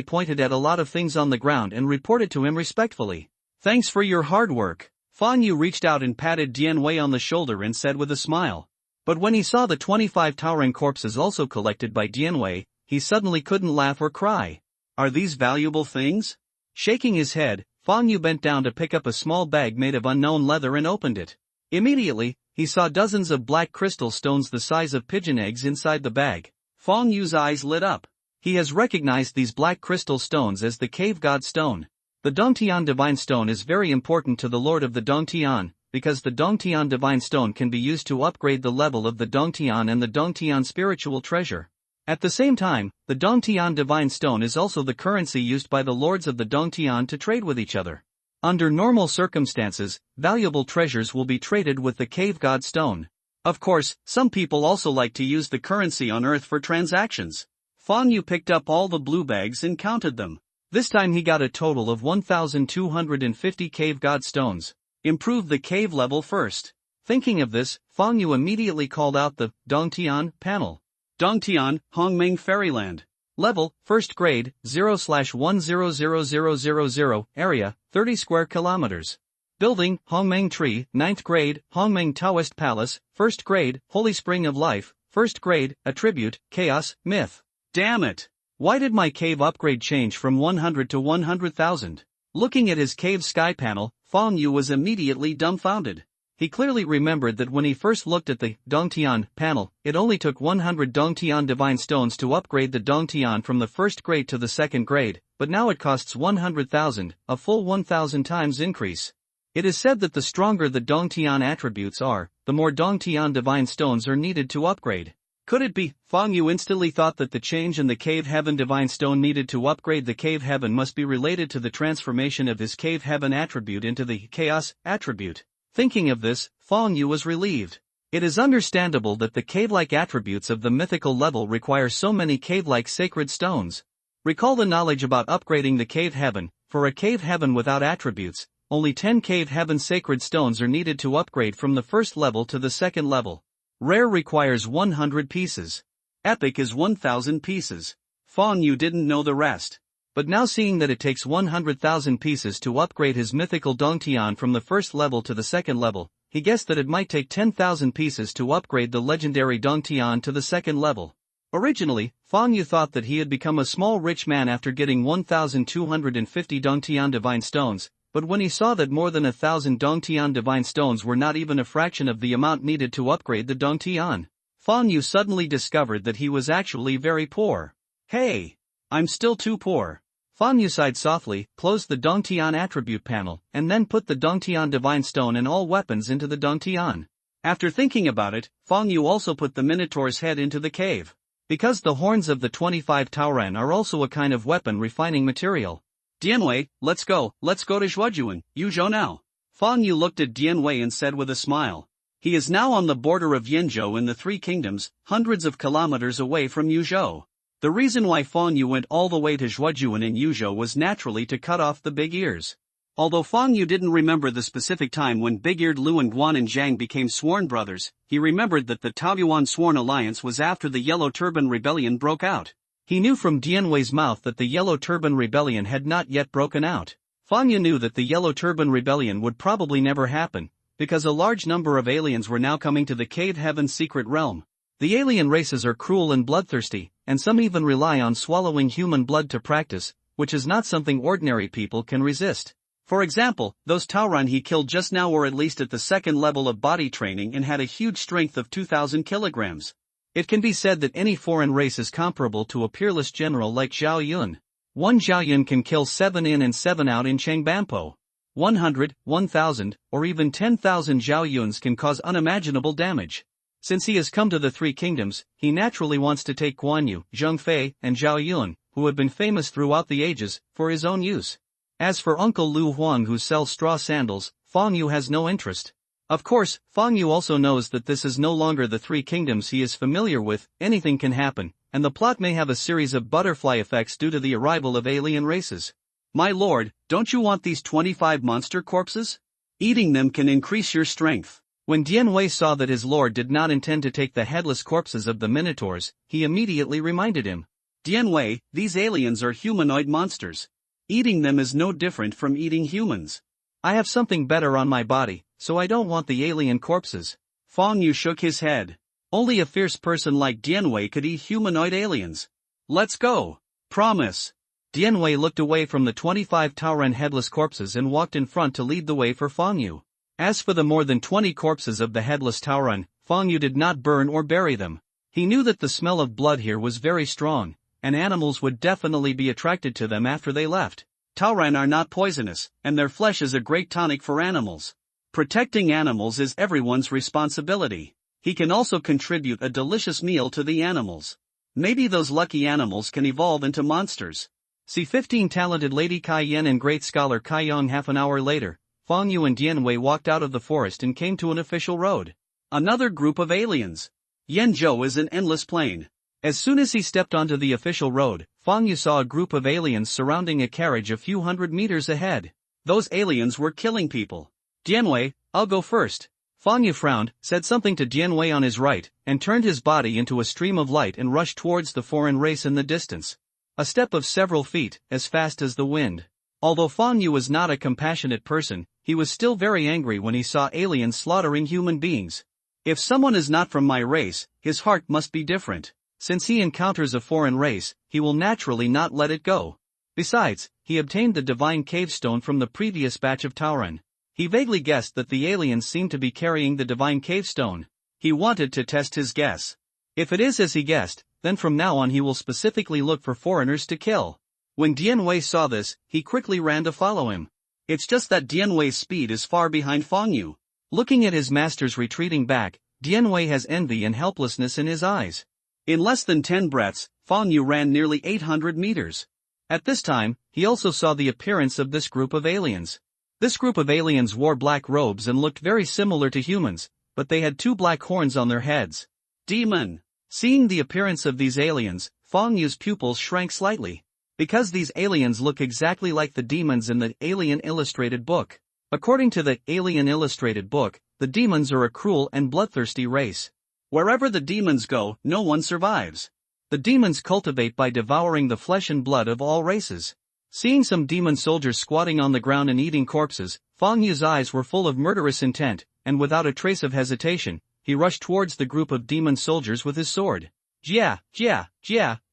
pointed at a lot of things on the ground and reported to him respectfully. Thanks for your hard work. Fang Yu reached out and patted Dian Wei on the shoulder and said with a smile. But when he saw the 25 towering corpses also collected by Dian Wei, he suddenly couldn't laugh or cry. Are these valuable things? Shaking his head, Fang Yu bent down to pick up a small bag made of unknown leather and opened it. Immediately, he saw dozens of black crystal stones the size of pigeon eggs inside the bag. Fang Yu's eyes lit up. He has recognized these black crystal stones as the Cave God Stone. The Dongtian Divine Stone is very important to the Lord of the Dongtian, because the Dongtian Divine Stone can be used to upgrade the level of the Dongtian and the Dongtian Spiritual Treasure. At the same time, the Dongtian Divine Stone is also the currency used by the lords of the Dongtian to trade with each other. Under normal circumstances, valuable treasures will be traded with the Cave God Stone. Of course, some people also like to use the currency on Earth for transactions. Fang Yu picked up all the blue bags and counted them. This time he got a total of 1,250 Cave God Stones. Improve the cave level first. Thinking of this, Fang Yu immediately called out the Dongtian panel. Dongtian, Hongmeng Fairyland. Level, 1st grade, 0/100000. Area, 30 square kilometers. Building, Hongmeng Tree, 9th grade, Hongmeng Taoist Palace, 1st grade, Holy Spring of Life, 1st grade, Attribute, Chaos, Myth. Damn it! Why did my cave upgrade change from 100 to 100,000? Looking at his cave sky panel, Fang Yu was immediately dumbfounded. He clearly remembered that when he first looked at the Dongtian panel, it only took 100 Dongtian Divine Stones to upgrade the Dongtian from the 1st grade to the 2nd grade, but now it costs 100,000, a full 1,000 times increase. It is said that the stronger the Dongtian attributes are, the more Dongtian Divine Stones are needed to upgrade. Could it be? Fang Yu instantly thought that the change in the Cave Heaven Divine Stone needed to upgrade the Cave Heaven must be related to the transformation of his Cave Heaven attribute into the Chaos attribute. Thinking of this, Fang Yu was relieved. It is understandable that the cave-like attributes of the mythical level require so many cave-like sacred stones. Recall the knowledge about upgrading the Cave Heaven. For a Cave Heaven without attributes, only 10 Cave Heaven sacred stones are needed to upgrade from the 1st level to the 2nd level. Rare requires 100 pieces. Epic is 1,000 pieces. Fang Yu didn't know the rest. But now seeing that it takes 100,000 pieces to upgrade his mythical Dongtian from the 1st level to the 2nd level, he guessed that it might take 10,000 pieces to upgrade the legendary Dongtian to the 2nd level. Originally, Fang Yu thought that he had become a small rich man after getting 1,250 Dongtian Divine Stones, but when he saw that more than 1,000 Dongtian Divine Stones were not even a fraction of the amount needed to upgrade the Dongtian, Fang Yu suddenly discovered that he was actually very poor. Hey! I'm still too poor. Fang Yu sighed softly, closed the Dongtian attribute panel, and then put the Dongtian Divine Stone and all weapons into the Dongtian. After thinking about it, Fang Yu also put the Minotaur's head into the cave. Because the horns of the 25 Taoran are also a kind of weapon refining material. Dian Wei, let's go to Zhuojuan, Yuzhou now. Fang Yu looked at Dian Wei and said with a smile. He is now on the border of Yinzhou in the Three Kingdoms, hundreds of kilometers away from Yuzhou. The reason why Fang Yu went all the way to Zhuojuan in Yuzhou was naturally to cut off the big ears. Although Fang Yu didn't remember the specific time when big-eared Lu and Guan and Zhang became sworn brothers, he remembered that the Taoyuan Sworn Alliance was after the Yellow Turban Rebellion broke out. He knew from Dian Wei's mouth that the Yellow Turban Rebellion had not yet broken out. Fang Yu knew that the Yellow Turban Rebellion would probably never happen, because a large number of aliens were now coming to the Cave Heaven secret realm. The alien races are cruel and bloodthirsty, and some even rely on swallowing human blood to practice, which is not something ordinary people can resist. For example, those Tauran he killed just now were at least at the second level of body training and had a huge strength of 2,000 kilograms. It can be said that any foreign race is comparable to a peerless general like Zhao Yun. One Zhao Yun can kill 7 in and 7 out in Changbampo. 100, 1,000, or even 10,000 Zhao Yuns can cause unimaginable damage. Since he has come to the Three Kingdoms, he naturally wants to take Guan Yu, Zheng Fei, and Zhao Yun, who have been famous throughout the ages, for his own use. As for Uncle Lu Huang who sells straw sandals, Fang Yu has no interest. Of course, Fang Yu also knows that this is no longer the Three Kingdoms he is familiar with, anything can happen, and the plot may have a series of butterfly effects due to the arrival of alien races. My lord, don't you want these 25 monster corpses? Eating them can increase your strength. When Dian Wei saw that his lord did not intend to take the headless corpses of the Minotaurs, he immediately reminded him. Dian Wei, these aliens are humanoid monsters. Eating them is no different from eating humans. I have something better on my body, so I don't want the alien corpses. Fang Yu shook his head. Only a fierce person like Dian Wei could eat humanoid aliens. Let's go. Promise. Dian Wei looked away from the 25 Tauran headless corpses and walked in front to lead the way for Fang Yu. As for the more than 20 corpses of the headless Tauran, Fang Yu did not burn or bury them. He knew that the smell of blood here was very strong, and animals would definitely be attracted to them after they left. Tauran are not poisonous, and their flesh is a great tonic for animals. Protecting animals is everyone's responsibility. He can also contribute a delicious meal to the animals. Maybe those lucky animals can evolve into monsters. See 15 Talented Lady Kai Yan and Great Scholar Kai Yong. Half an hour later, Fang Yu and Dian Wei walked out of the forest and came to an official road. Another group of aliens. Yanzhou is an endless plain. As soon as he stepped onto the official road, Fang Yu saw a group of aliens surrounding a carriage a few hundred meters ahead. Those aliens were killing people. Dian Wei, I'll go first. Fang Yu frowned, said something to Dian Wei on his right, and turned his body into a stream of light and rushed towards the foreign race in the distance. A step of several feet, as fast as the wind. Although Fang Yu was not a compassionate person, he was still very angry when he saw aliens slaughtering human beings. If someone is not from my race, his heart must be different. Since he encounters a foreign race, he will naturally not let it go. Besides, he obtained the divine cave stone from the previous batch of Tauran. He vaguely guessed that the aliens seemed to be carrying the divine cave stone. He wanted to test his guess. If it is as he guessed, then from now on he will specifically look for foreigners to kill. When Dian Wei saw this, he quickly ran to follow him. It's just that Dian Wei's speed is far behind Fang Yu. Looking at his masters retreating back, Dian Wei has envy and helplessness in his eyes. In less than 10 breaths, Fang Yu ran nearly 800 meters. At this time, he also saw the appearance of this group of aliens. This group of aliens wore black robes and looked very similar to humans, but they had 2 black horns on their heads. Demon! Seeing the appearance of these aliens, Fang Yu's pupils shrank slightly. Because these aliens look exactly like the demons in the Alien Illustrated book. According to the Alien Illustrated book, the demons are a cruel and bloodthirsty race. Wherever the demons go, no one survives. The demons cultivate by devouring the flesh and blood of all races. Seeing some demon soldiers squatting on the ground and eating corpses, Fang Yu's eyes were full of murderous intent, and without a trace of hesitation, he rushed towards the group of demon soldiers with his sword. Jia,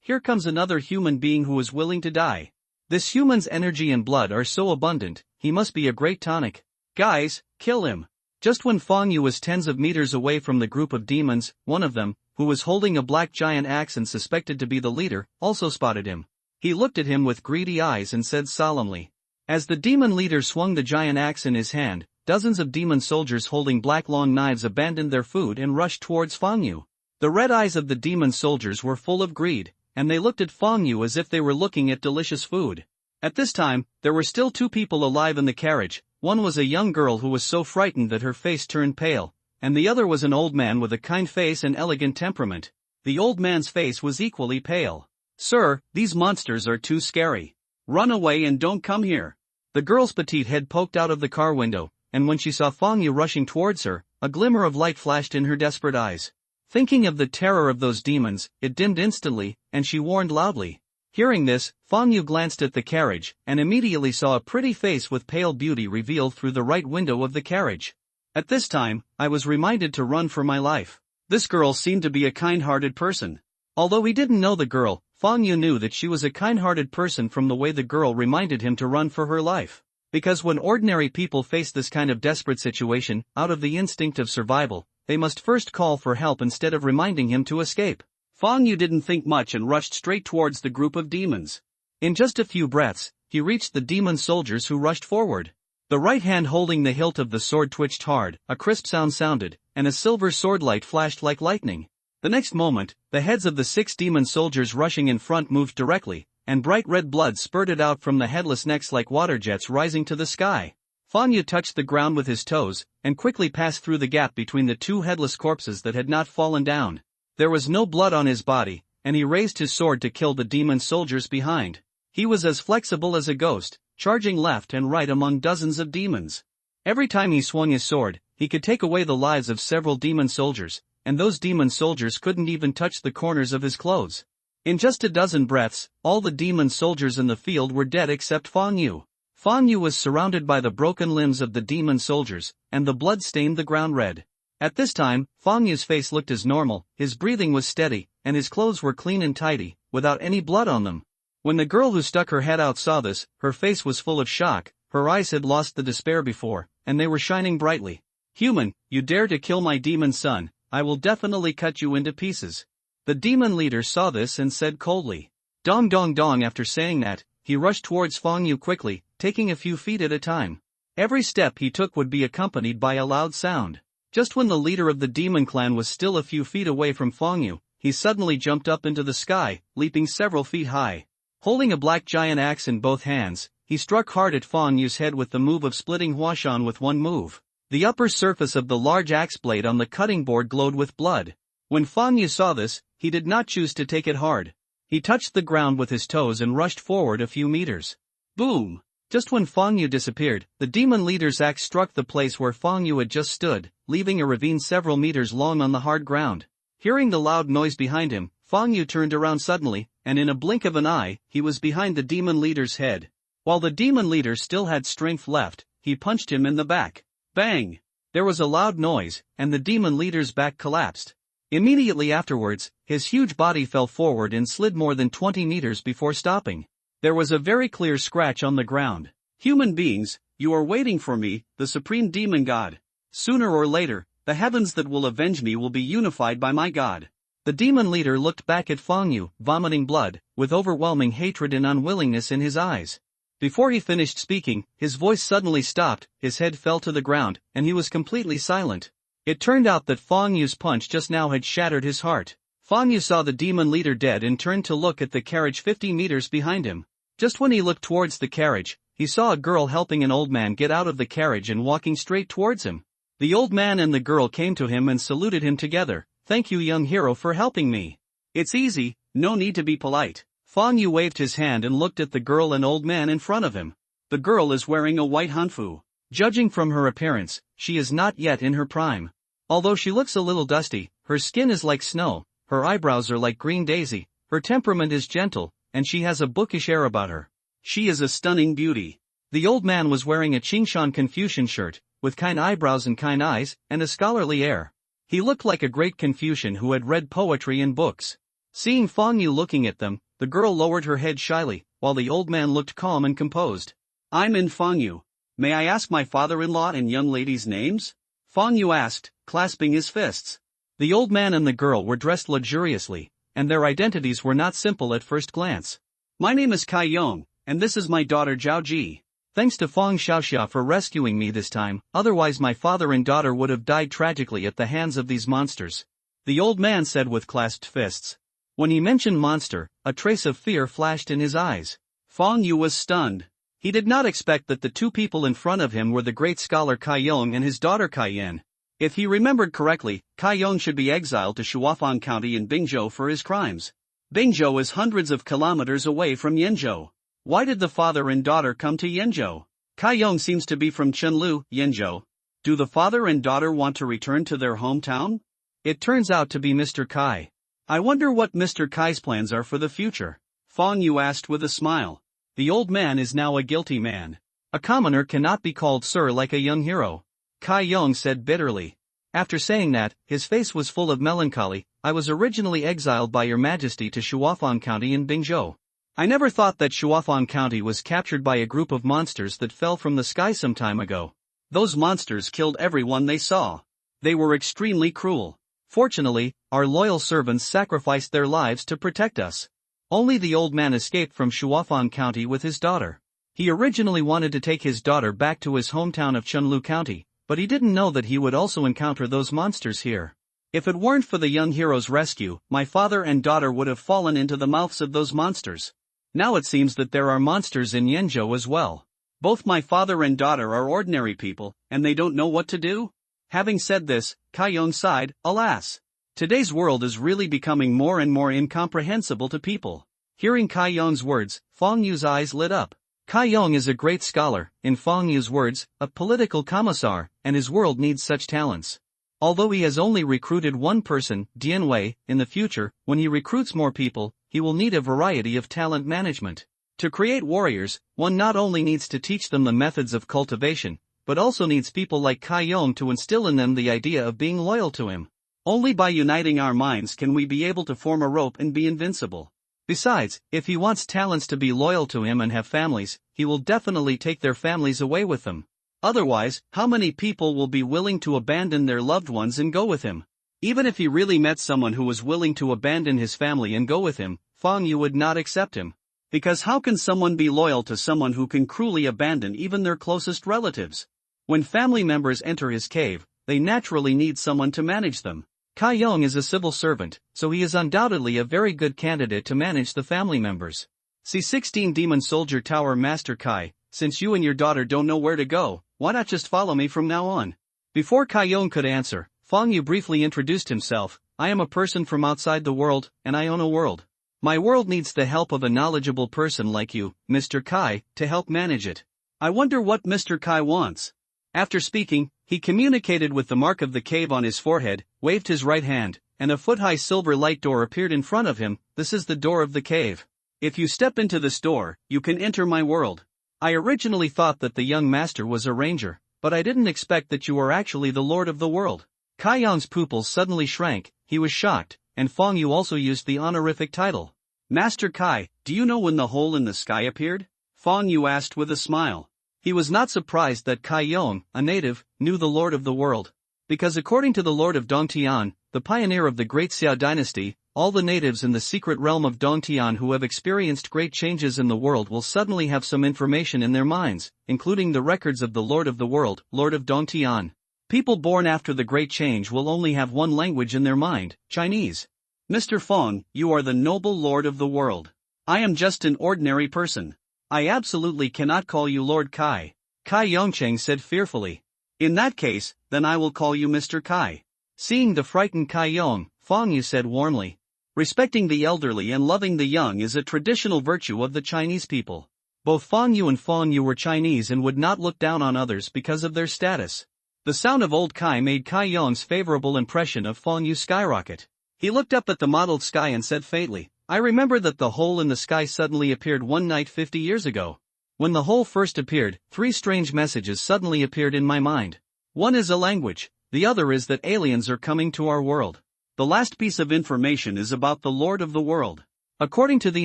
here comes another human being who is willing to die. This human's energy and blood are so abundant, he must be a great tonic. Guys, kill him. Just when Fang Yu was tens of meters away from the group of demons, one of them, who was holding a black giant axe and suspected to be the leader, also spotted him. He looked at him with greedy eyes and said solemnly. As the demon leader swung the giant axe in his hand, dozens of demon soldiers holding black long knives abandoned their food and rushed towards Fang Yu. The red eyes of the demon soldiers were full of greed, and they looked at Fang Yu as if they were looking at delicious food. At this time, there were still 2 people alive in the carriage. One was a young girl who was so frightened that her face turned pale, and the other was an old man with a kind face and elegant temperament. The old man's face was equally pale. Sir, these monsters are too scary. Run away and don't come here. The girl's petite head poked out of the car window, and when she saw Fang Yu rushing towards her, a glimmer of light flashed in her desperate eyes. Thinking of the terror of those demons, it dimmed instantly, and she warned loudly. Hearing this, Fang Yu glanced at the carriage, and immediately saw a pretty face with pale beauty revealed through the right window of the carriage. At this time, I was reminded to run for my life. This girl seemed to be a kind-hearted person. Although he didn't know the girl, Fang Yu knew that she was a kind-hearted person from the way the girl reminded him to run for her life. Because when ordinary people face this kind of desperate situation, out of the instinct of survival, they must first call for help instead of reminding him to escape. Fang Yu didn't think much and rushed straight towards the group of demons. In just a few breaths, he reached the demon soldiers who rushed forward. The right hand holding the hilt of the sword twitched hard, a crisp sound sounded, and a silver sword light flashed like lightning. The next moment, the heads of the 6 demon soldiers rushing in front moved directly, and bright red blood spurted out from the headless necks like water jets rising to the sky. Fang Yu touched the ground with his toes, and quickly passed through the gap between the 2 headless corpses that had not fallen down. There was no blood on his body, and he raised his sword to kill the demon soldiers behind. He was as flexible as a ghost, charging left and right among dozens of demons. Every time he swung his sword, he could take away the lives of several demon soldiers, and those demon soldiers couldn't even touch the corners of his clothes. In just a dozen breaths, all the demon soldiers in the field were dead except Fang Yu. Fang Yu was surrounded by the broken limbs of the demon soldiers, and the blood stained the ground red. At this time, Fang Yu's face looked as normal, his breathing was steady, and his clothes were clean and tidy, without any blood on them. When the girl who stuck her head out saw this, her face was full of shock, her eyes had lost the despair before, and they were shining brightly. "Human, you dare to kill my demon son, I will definitely cut you into pieces." The demon leader saw this and said coldly, "Dong dong dong." After saying that, he rushed towards Fang Yu quickly, taking a few feet at a time. Every step he took would be accompanied by a loud sound. Just when the leader of the demon clan was still a few feet away from Fang Yu, he suddenly jumped up into the sky, leaping several feet high. Holding a black giant axe in both hands, he struck hard at Fang Yu's head with the move of splitting Huashan with one move. The upper surface of the large axe blade on the cutting board glowed with blood. When Fang Yu saw this, he did not choose to take it hard. He touched the ground with his toes and rushed forward a few meters. Boom! Just when Fang Yu disappeared, the demon leader's axe struck the place where Fang Yu had just stood, leaving a ravine several meters long on the hard ground. Hearing the loud noise behind him, Fang Yu turned around suddenly, and in a blink of an eye, he was behind the demon leader's head. While the demon leader still had strength left, he punched him in the back. Bang! There was a loud noise, and the demon leader's back collapsed. Immediately afterwards, his huge body fell forward and slid more than 20 meters before stopping. There was a very clear scratch on the ground. "Human beings, you are waiting for me, the supreme demon god. Sooner or later, the heavens that will avenge me will be unified by my god." The demon leader looked back at Fang Yu, vomiting blood, with overwhelming hatred and unwillingness in his eyes. Before he finished speaking, his voice suddenly stopped, his head fell to the ground, and he was completely silent. It turned out that Fang Yu's punch just now had shattered his heart. Fang Yu saw the demon leader dead and turned to look at the carriage 50 meters behind him. Just when he looked towards the carriage, he saw a girl helping an old man get out of the carriage and walking straight towards him. The old man and the girl came to him and saluted him together. "Thank you, young hero, for helping me. It's easy, no need to be polite." Fang Yu waved his hand and looked at the girl and old man in front of him. The girl is wearing a white hanfu. Judging from her appearance, she is not yet in her prime. Although she looks a little dusty, her skin is like snow, her eyebrows are like green daisy, her temperament is gentle, and she has a bookish air about her. She is a stunning beauty. The old man was wearing a Qingshan Confucian shirt, with kind eyebrows and kind eyes, and a scholarly air. He looked like a great Confucian who had read poetry in books. Seeing Fang Yu looking at them, the girl lowered her head shyly, while the old man looked calm and composed. "I'm in Fang Yu. May I ask my father-in-law and young lady's names?" Fang Yu asked, clasping his fists. The old man and the girl were dressed luxuriously, and their identities were not simple at first glance. "My name is Kai Yong, and this is my daughter Zhao Ji. Thanks to Fang Xiaoxia for rescuing me this time, otherwise my father and daughter would have died tragically at the hands of these monsters," the old man said with clasped fists. When he mentioned monster, a trace of fear flashed in his eyes. Fang Yu was stunned. He did not expect that the two people in front of him were the great scholar Kai Yong and his daughter Kai Yan. If he remembered correctly, Kai Yong should be exiled to Shuafang County in Bingzhou for his crimes. Bingzhou is hundreds of kilometers away from Yenzhou. Why did the father and daughter come to Yenzhou? Kai Yong seems to be from Chenlu, Yenzhou. Do the father and daughter want to return to their hometown? It turns out to be Mr. Kai. I wonder what Mr. Kai's plans are for the future. Fang Yu asked with a smile. The old man is now a guilty man. A commoner cannot be called sir like a young hero. Kai Yong said bitterly. After saying that, his face was full of melancholy. I was originally exiled by your majesty to Shuafang County in Bingzhou. I never thought that Shuafang County was captured by a group of monsters that fell from the sky some time ago. Those monsters killed everyone they saw. They were extremely cruel. Fortunately, our loyal servants sacrificed their lives to protect us. Only the old man escaped from Shuafang County with his daughter. He originally wanted to take his daughter back to his hometown of Chunlu County, but he didn't know that he would also encounter those monsters here. If it weren't for the young hero's rescue, my father and daughter would have fallen into the mouths of those monsters. Now it seems that there are monsters in Yanzhou as well. Both my father and daughter are ordinary people, and they don't know what to do? Having said this, Kai Yong sighed, alas. Today's world is really becoming more and more incomprehensible to people. Hearing Kai Yong's words, Feng Yu's eyes lit up. Kai Yong is a great scholar, in Feng Yu's words, a political commissar, and his world needs such talents. Although he has only recruited one person, Dian Wei, in the future, when he recruits more people, he will need a variety of talent management. To create warriors, one not only needs to teach them the methods of cultivation, but also needs people like Kai Yong to instill in them the idea of being loyal to him. Only by uniting our minds can we be able to form a rope and be invincible. Besides, if he wants talents to be loyal to him and have families, he will definitely take their families away with them. Otherwise, how many people will be willing to abandon their loved ones and go with him? Even if he really met someone who was willing to abandon his family and go with him, Feng Yu would not accept him. Because how can someone be loyal to someone who can cruelly abandon even their closest relatives? When family members enter his cave, they naturally need someone to manage them. Kai Yong is a civil servant, so he is undoubtedly a very good candidate to manage the family members. C16 Demon Soldier Tower Master Kai, since you and your daughter don't know where to go, why not just follow me from now on? Before Kai Yong could answer, Feng Yu briefly introduced himself. I am a person from outside the world, and I own a world. My world needs the help of a knowledgeable person like you, Mr. Kai, to help manage it. I wonder what Mr. Kai wants. After speaking, he communicated with the mark of the cave on his forehead, waved his right hand, and a foot-high silver light door appeared in front of him. This is the door of the cave. If you step into this door, you can enter my world. I originally thought that the young master was a ranger, but I didn't expect that you are actually the lord of the world. Kai Yong's pupils suddenly shrank, he was shocked, and Feng Yu also used the honorific title. Master Kai, do you know when the hole in the sky appeared? Feng Yu asked with a smile. He was not surprised that Kai Yong, a native, knew the lord of the world. Because according to the lord of Dongtian, the pioneer of the Great Xiao dynasty, all the natives in the secret realm of Dongtian who have experienced great changes in the world will suddenly have some information in their minds, including the records of the lord of the world, Lord of Dongtian. People born after the Great Change will only have one language in their mind, Chinese. Mr. Feng, you are the noble lord of the world. I am just an ordinary person. I absolutely cannot call you Lord Kai. Kai Yongcheng said fearfully. In that case, then I will call you Mr. Kai. Seeing the frightened Kai Yong, Feng Yu said warmly. Respecting the elderly and loving the young is a traditional virtue of the Chinese people. Both Feng Yu and Feng Yu were Chinese and would not look down on others because of their status. The sound of old Kai made Kai Yong's favorable impression of Feng Yu skyrocket. He looked up at the mottled sky and said faintly, I remember that the hole in the sky suddenly appeared one night 50 years ago. When the hole first appeared, 3 strange messages suddenly appeared in my mind. One is a language, the other is that aliens are coming to our world. The last piece of information is about the Lord of the World. According to the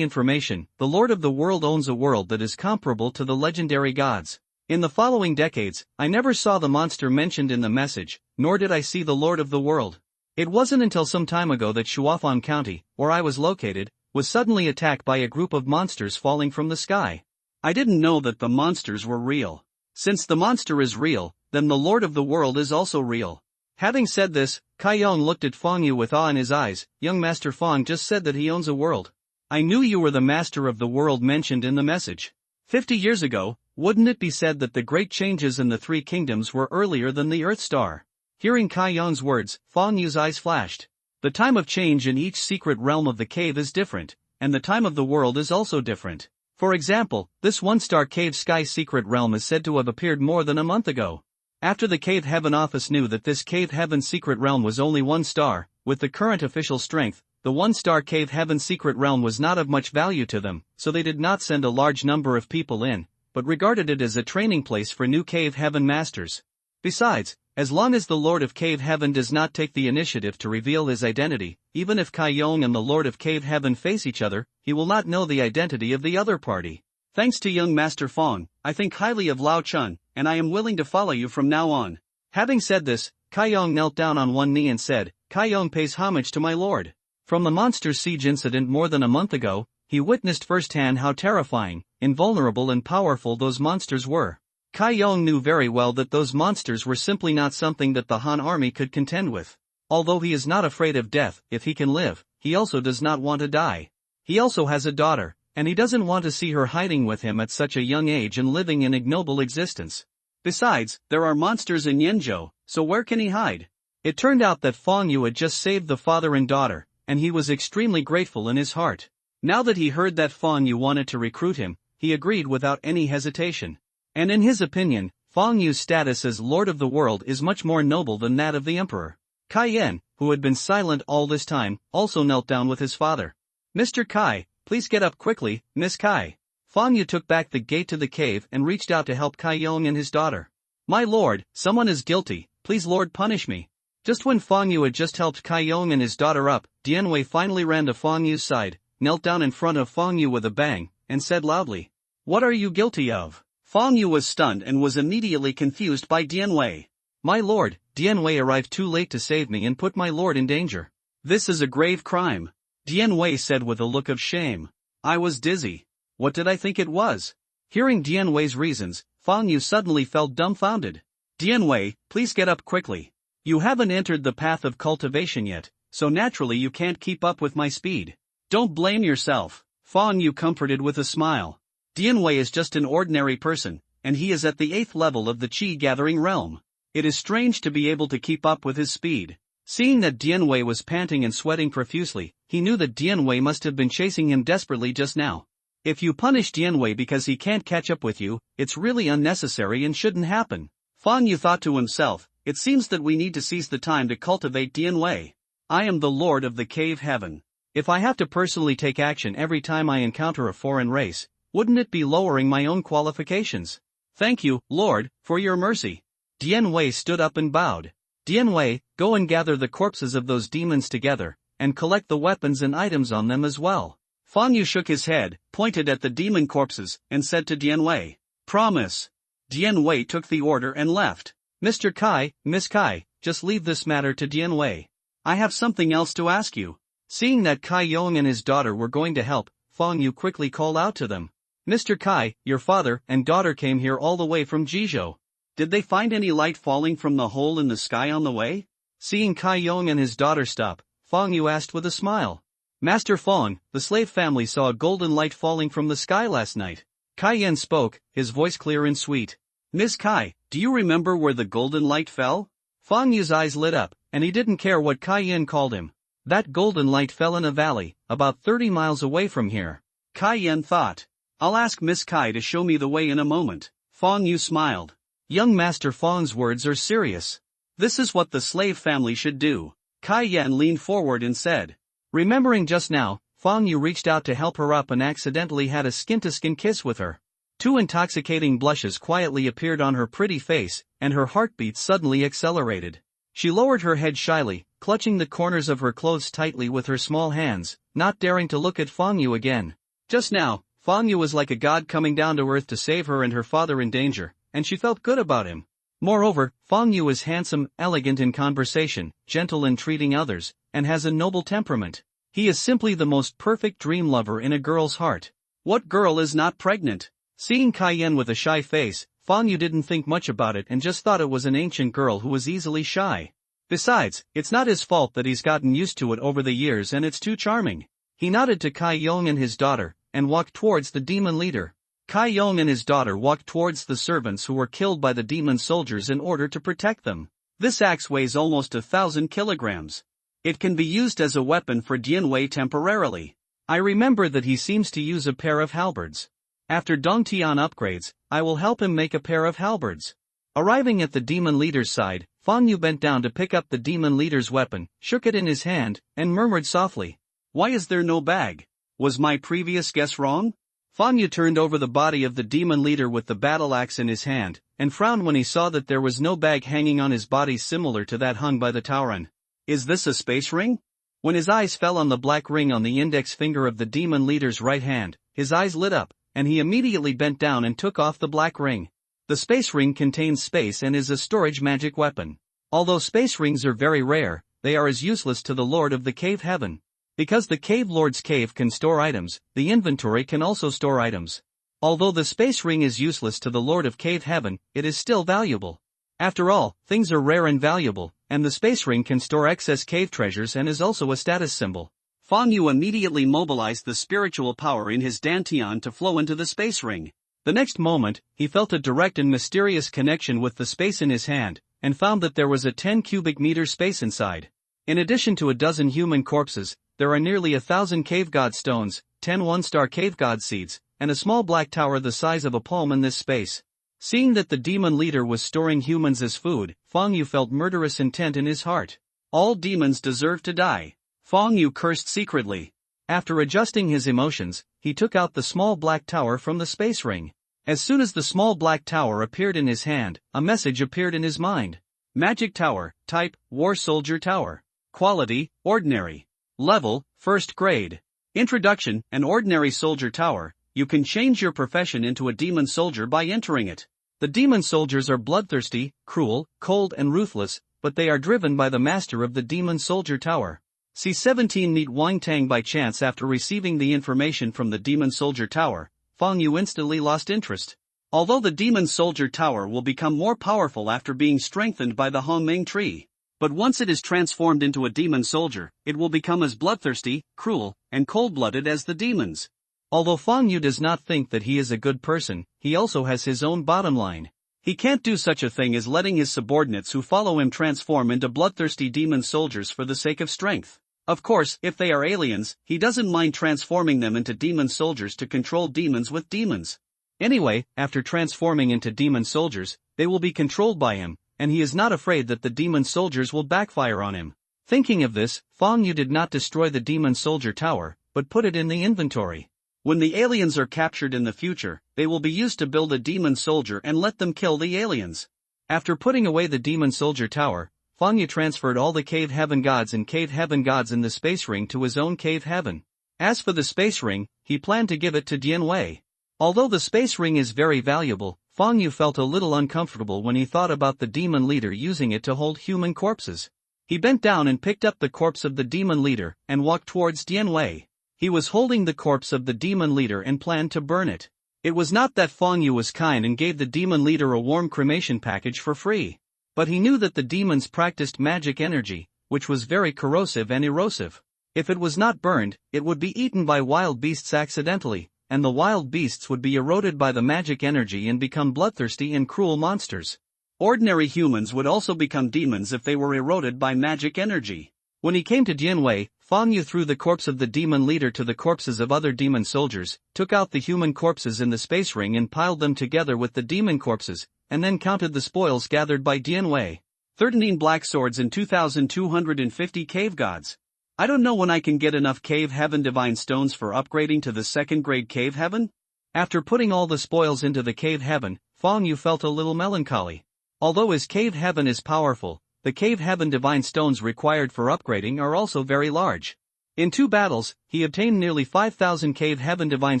information, the Lord of the World owns a world that is comparable to the legendary gods. In the following decades, I never saw the monster mentioned in the message, nor did I see the Lord of the World. It wasn't until some time ago that Shuafan County, where I was located, was suddenly attacked by a group of monsters falling from the sky. I didn't know that the monsters were real. Since the monster is real, then the Lord of the World is also real. Having said this, Kai Yong looked at Feng Yu with awe in his eyes. Young Master Feng just said that he owns a world. I knew you were the master of the world mentioned in the message. 50 years ago, wouldn't it be said that the great changes in the 3 kingdoms were earlier than the Earth Star? Hearing Kai Yong's words, Feng Yu's eyes flashed. The time of change in each secret realm of the cave is different, and the time of the world is also different. For example, this 1-star cave sky secret realm is said to have appeared more than a month ago. After the Cave Heaven office knew that this Cave Heaven secret realm was only 1 star, with the current official strength, the 1-star Cave Heaven secret realm was not of much value to them, so they did not send a large number of people in, but regarded it as a training place for new Cave Heaven masters. Besides, as long as the Lord of Cave Heaven does not take the initiative to reveal his identity, even if Kai Yong and the Lord of Cave Heaven face each other, he will not know the identity of the other party. Thanks to young Master Fong, I think highly of Lao Chun, and I am willing to follow you from now on. Having said this, Kai Yong knelt down on one knee and said, Kai Yong pays homage to my lord. From the Monsters' Siege incident more than a month ago, he witnessed firsthand how terrifying, invulnerable and powerful those monsters were. Kai Yong knew very well that those monsters were simply not something that the Han army could contend with. Although he is not afraid of death, if he can live, he also does not want to die. He also has a daughter, and he doesn't want to see her hiding with him at such a young age and living an ignoble existence. Besides, there are monsters in Yenzhou, so where can he hide? It turned out that Fong Yu had just saved the father and daughter, and he was extremely grateful in his heart. Now that he heard that Fong Yu wanted to recruit him, he agreed without any hesitation. And in his opinion, Fong Yu's status as Lord of the World is much more noble than that of the Emperor. Kai Yan, who had been silent all this time, also knelt down with his father. Mr. Kai, please get up quickly, Miss Kai. Fong Yu took back the gate to the cave and reached out to help Kai Yong and his daughter. My lord, someone is guilty, please Lord punish me. Just when Fong Yu had just helped Kai Yong and his daughter up, Dian Wei finally ran to Fong Yu's side, knelt down in front of Fong Yu with a bang, and said loudly, What are you guilty of? Fong Yu was stunned and was immediately confused by Dian Wei. My lord, Dian Wei arrived too late to save me and put my lord in danger. This is a grave crime. Dian Wei said with a look of shame. I was dizzy. What did I think it was? Hearing Dian Wei's reasons, Fong Yu suddenly felt dumbfounded. Dian Wei, please get up quickly. You haven't entered the path of cultivation yet, so naturally you can't keep up with my speed. Don't blame yourself, Fong Yu comforted with a smile. Dian Wei is just an ordinary person, and he is at the 8th level of the Qi-gathering realm. It is strange to be able to keep up with his speed. Seeing that Dian Wei was panting and sweating profusely, he knew that Dian Wei must have been chasing him desperately just now. If you punish Dian Wei because he can't catch up with you, it's really unnecessary and shouldn't happen. Fong Yu thought to himself, it seems that we need to seize the time to cultivate Dian Wei. I am the Lord of the Cave Heaven. If I have to personally take action every time I encounter a foreign race, wouldn't it be lowering my own qualifications? Thank you, Lord, for your mercy. Dian Wei stood up and bowed. Dian Wei, go and gather the corpses of those demons together, and collect the weapons and items on them as well. Fong Yu shook his head, pointed at the demon corpses, and said to Dian Wei, Promise. Dian Wei took the order and left. Mr. Kai, Miss Kai, just leave this matter to Dian Wei. I have something else to ask you. Seeing that Kai Yong and his daughter were going to help, Fong Yu quickly called out to them. Mr. Kai, your father and daughter came here all the way from Jizhou. Did they find any light falling from the hole in the sky on the way? Seeing Kai Yong and his daughter stop, Fong Yu asked with a smile. Master Fong, the slave family saw a golden light falling from the sky last night. Kai Yan spoke, his voice clear and sweet. Miss Kai, do you remember where the golden light fell? Fong Yu's eyes lit up, and he didn't care what Kai Yan called him. That golden light fell in a valley, about 30 miles away from here. Kai Yan thought. I'll ask Miss Kai to show me the way in a moment. Fong Yu smiled. Young Master Fong's words are serious. This is what the slave family should do. Kai Yan leaned forward and said. Remembering just now, Fong Yu reached out to help her up and accidentally had a skin-to-skin kiss with her. 2 intoxicating blushes quietly appeared on her pretty face, and her heartbeat suddenly accelerated. She lowered her head shyly, clutching the corners of her clothes tightly with her small hands, not daring to look at Fong Yu again. Just now, Fong Yu was like a god coming down to earth to save her and her father in danger, and she felt good about him. Moreover, Fong Yu is handsome, elegant in conversation, gentle in treating others, and has a noble temperament. He is simply the most perfect dream lover in a girl's heart. What girl is not pregnant? Seeing Kai Yan with a shy face, Fong Yu didn't think much about it and just thought it was an ancient girl who was easily shy. Besides, it's not his fault that he's gotten used to it over the years and it's too charming. He nodded to Kai Yong and his daughter, and walked towards the demon leader. Kai Yong and his daughter walked towards the servants who were killed by the demon soldiers in order to protect them. This axe weighs almost 1,000 kilograms. It can be used as a weapon for Dian Wei temporarily. I remember that he seems to use a pair of halberds. After Dong Tian upgrades, I will help him make a pair of halberds. Arriving at the demon leader's side, Fong Yu bent down to pick up the demon leader's weapon, shook it in his hand, and murmured softly. Why is there no bag? Was my previous guess wrong? Fang Yu turned over the body of the demon leader with the battle axe in his hand, and frowned when he saw that there was no bag hanging on his body similar to that hung by the Tauren. Is this a space ring? When his eyes fell on the black ring on the index finger of the demon leader's right hand, his eyes lit up, and he immediately bent down and took off the black ring. The space ring contains space and is a storage magic weapon. Although space rings are very rare, they are as useless to the Lord of the Cave Heaven. Because the Cave Lord's cave can store items, the inventory can also store items. Although the space ring is useless to the Lord of Cave Heaven, it is still valuable. After all, things are rare and valuable, and the space ring can store excess cave treasures and is also a status symbol. Fang Yu immediately mobilized the spiritual power in his dantian to flow into the space ring. The next moment, he felt a direct and mysterious connection with the space in his hand, and found that there was a 10 cubic meter space inside. In addition to a dozen human corpses, there are nearly 1,000 cave god stones, 10 one-star cave god seeds, and a small black tower the size of a palm in this space. Seeing that the demon leader was storing humans as food, Fang Yu felt murderous intent in his heart. All demons deserve to die. Fang Yu cursed secretly. After adjusting his emotions, he took out the small black tower from the space ring. As soon as the small black tower appeared in his hand, a message appeared in his mind. Magic Tower, Type, War Soldier Tower. Quality, Ordinary. Level, First Grade. Introduction, an ordinary soldier tower. You can change your profession into a demon soldier by entering it. The demon soldiers are bloodthirsty, cruel, cold and ruthless, but they are driven by the master of the demon soldier tower. C-17 Meet Wang Tang by chance. After receiving the information from the demon soldier tower, Fang Yu instantly lost interest. Although the demon soldier tower will become more powerful after being strengthened by the Hongmeng tree. But once it is transformed into a demon soldier, it will become as bloodthirsty, cruel, and cold-blooded as the demons. Although Fang Yu does not think that he is a good person, he also has his own bottom line. He can't do such a thing as letting his subordinates who follow him transform into bloodthirsty demon soldiers for the sake of strength. Of course, if they are aliens, he doesn't mind transforming them into demon soldiers to control demons with demons. Anyway, after transforming into demon soldiers, they will be controlled by him, and he is not afraid that the demon soldiers will backfire on him. Thinking of this, Fang Yu did not destroy the demon soldier tower, but put it in the inventory. When the aliens are captured in the future, they will be used to build a demon soldier and let them kill the aliens. After putting away the demon soldier tower, Fang Yu transferred all the cave heaven gods and cave heaven gods in the space ring to his own cave heaven. As for the space ring, he planned to give it to Dian Wei. Although the space ring is very valuable, Fang Yu felt a little uncomfortable when he thought about the demon leader using it to hold human corpses. He bent down and picked up the corpse of the demon leader and walked towards Dian Wei. He was holding the corpse of the demon leader and planned to burn it. It was not that Fang Yu was kind and gave the demon leader a warm cremation package for free. But he knew that the demons practiced magic energy, which was very corrosive and erosive. If it was not burned, it would be eaten by wild beasts accidentally, and the wild beasts would be eroded by the magic energy and become bloodthirsty and cruel monsters. Ordinary humans would also become demons if they were eroded by magic energy. When he came to Dian Wei, Fang Yu threw the corpse of the demon leader to the corpses of other demon soldiers, took out the human corpses in the space ring and piled them together with the demon corpses, and then counted the spoils gathered by Dian Wei. 13 black swords and 2,250 cave gods. I don't know when I can get enough cave heaven divine stones for upgrading to the second grade cave heaven. After putting all the spoils into the cave heaven, Fang Yu felt a little melancholy. Although his cave heaven is powerful, the cave heaven divine stones required for upgrading are also very large. In 2 battles, he obtained nearly 5,000 cave heaven divine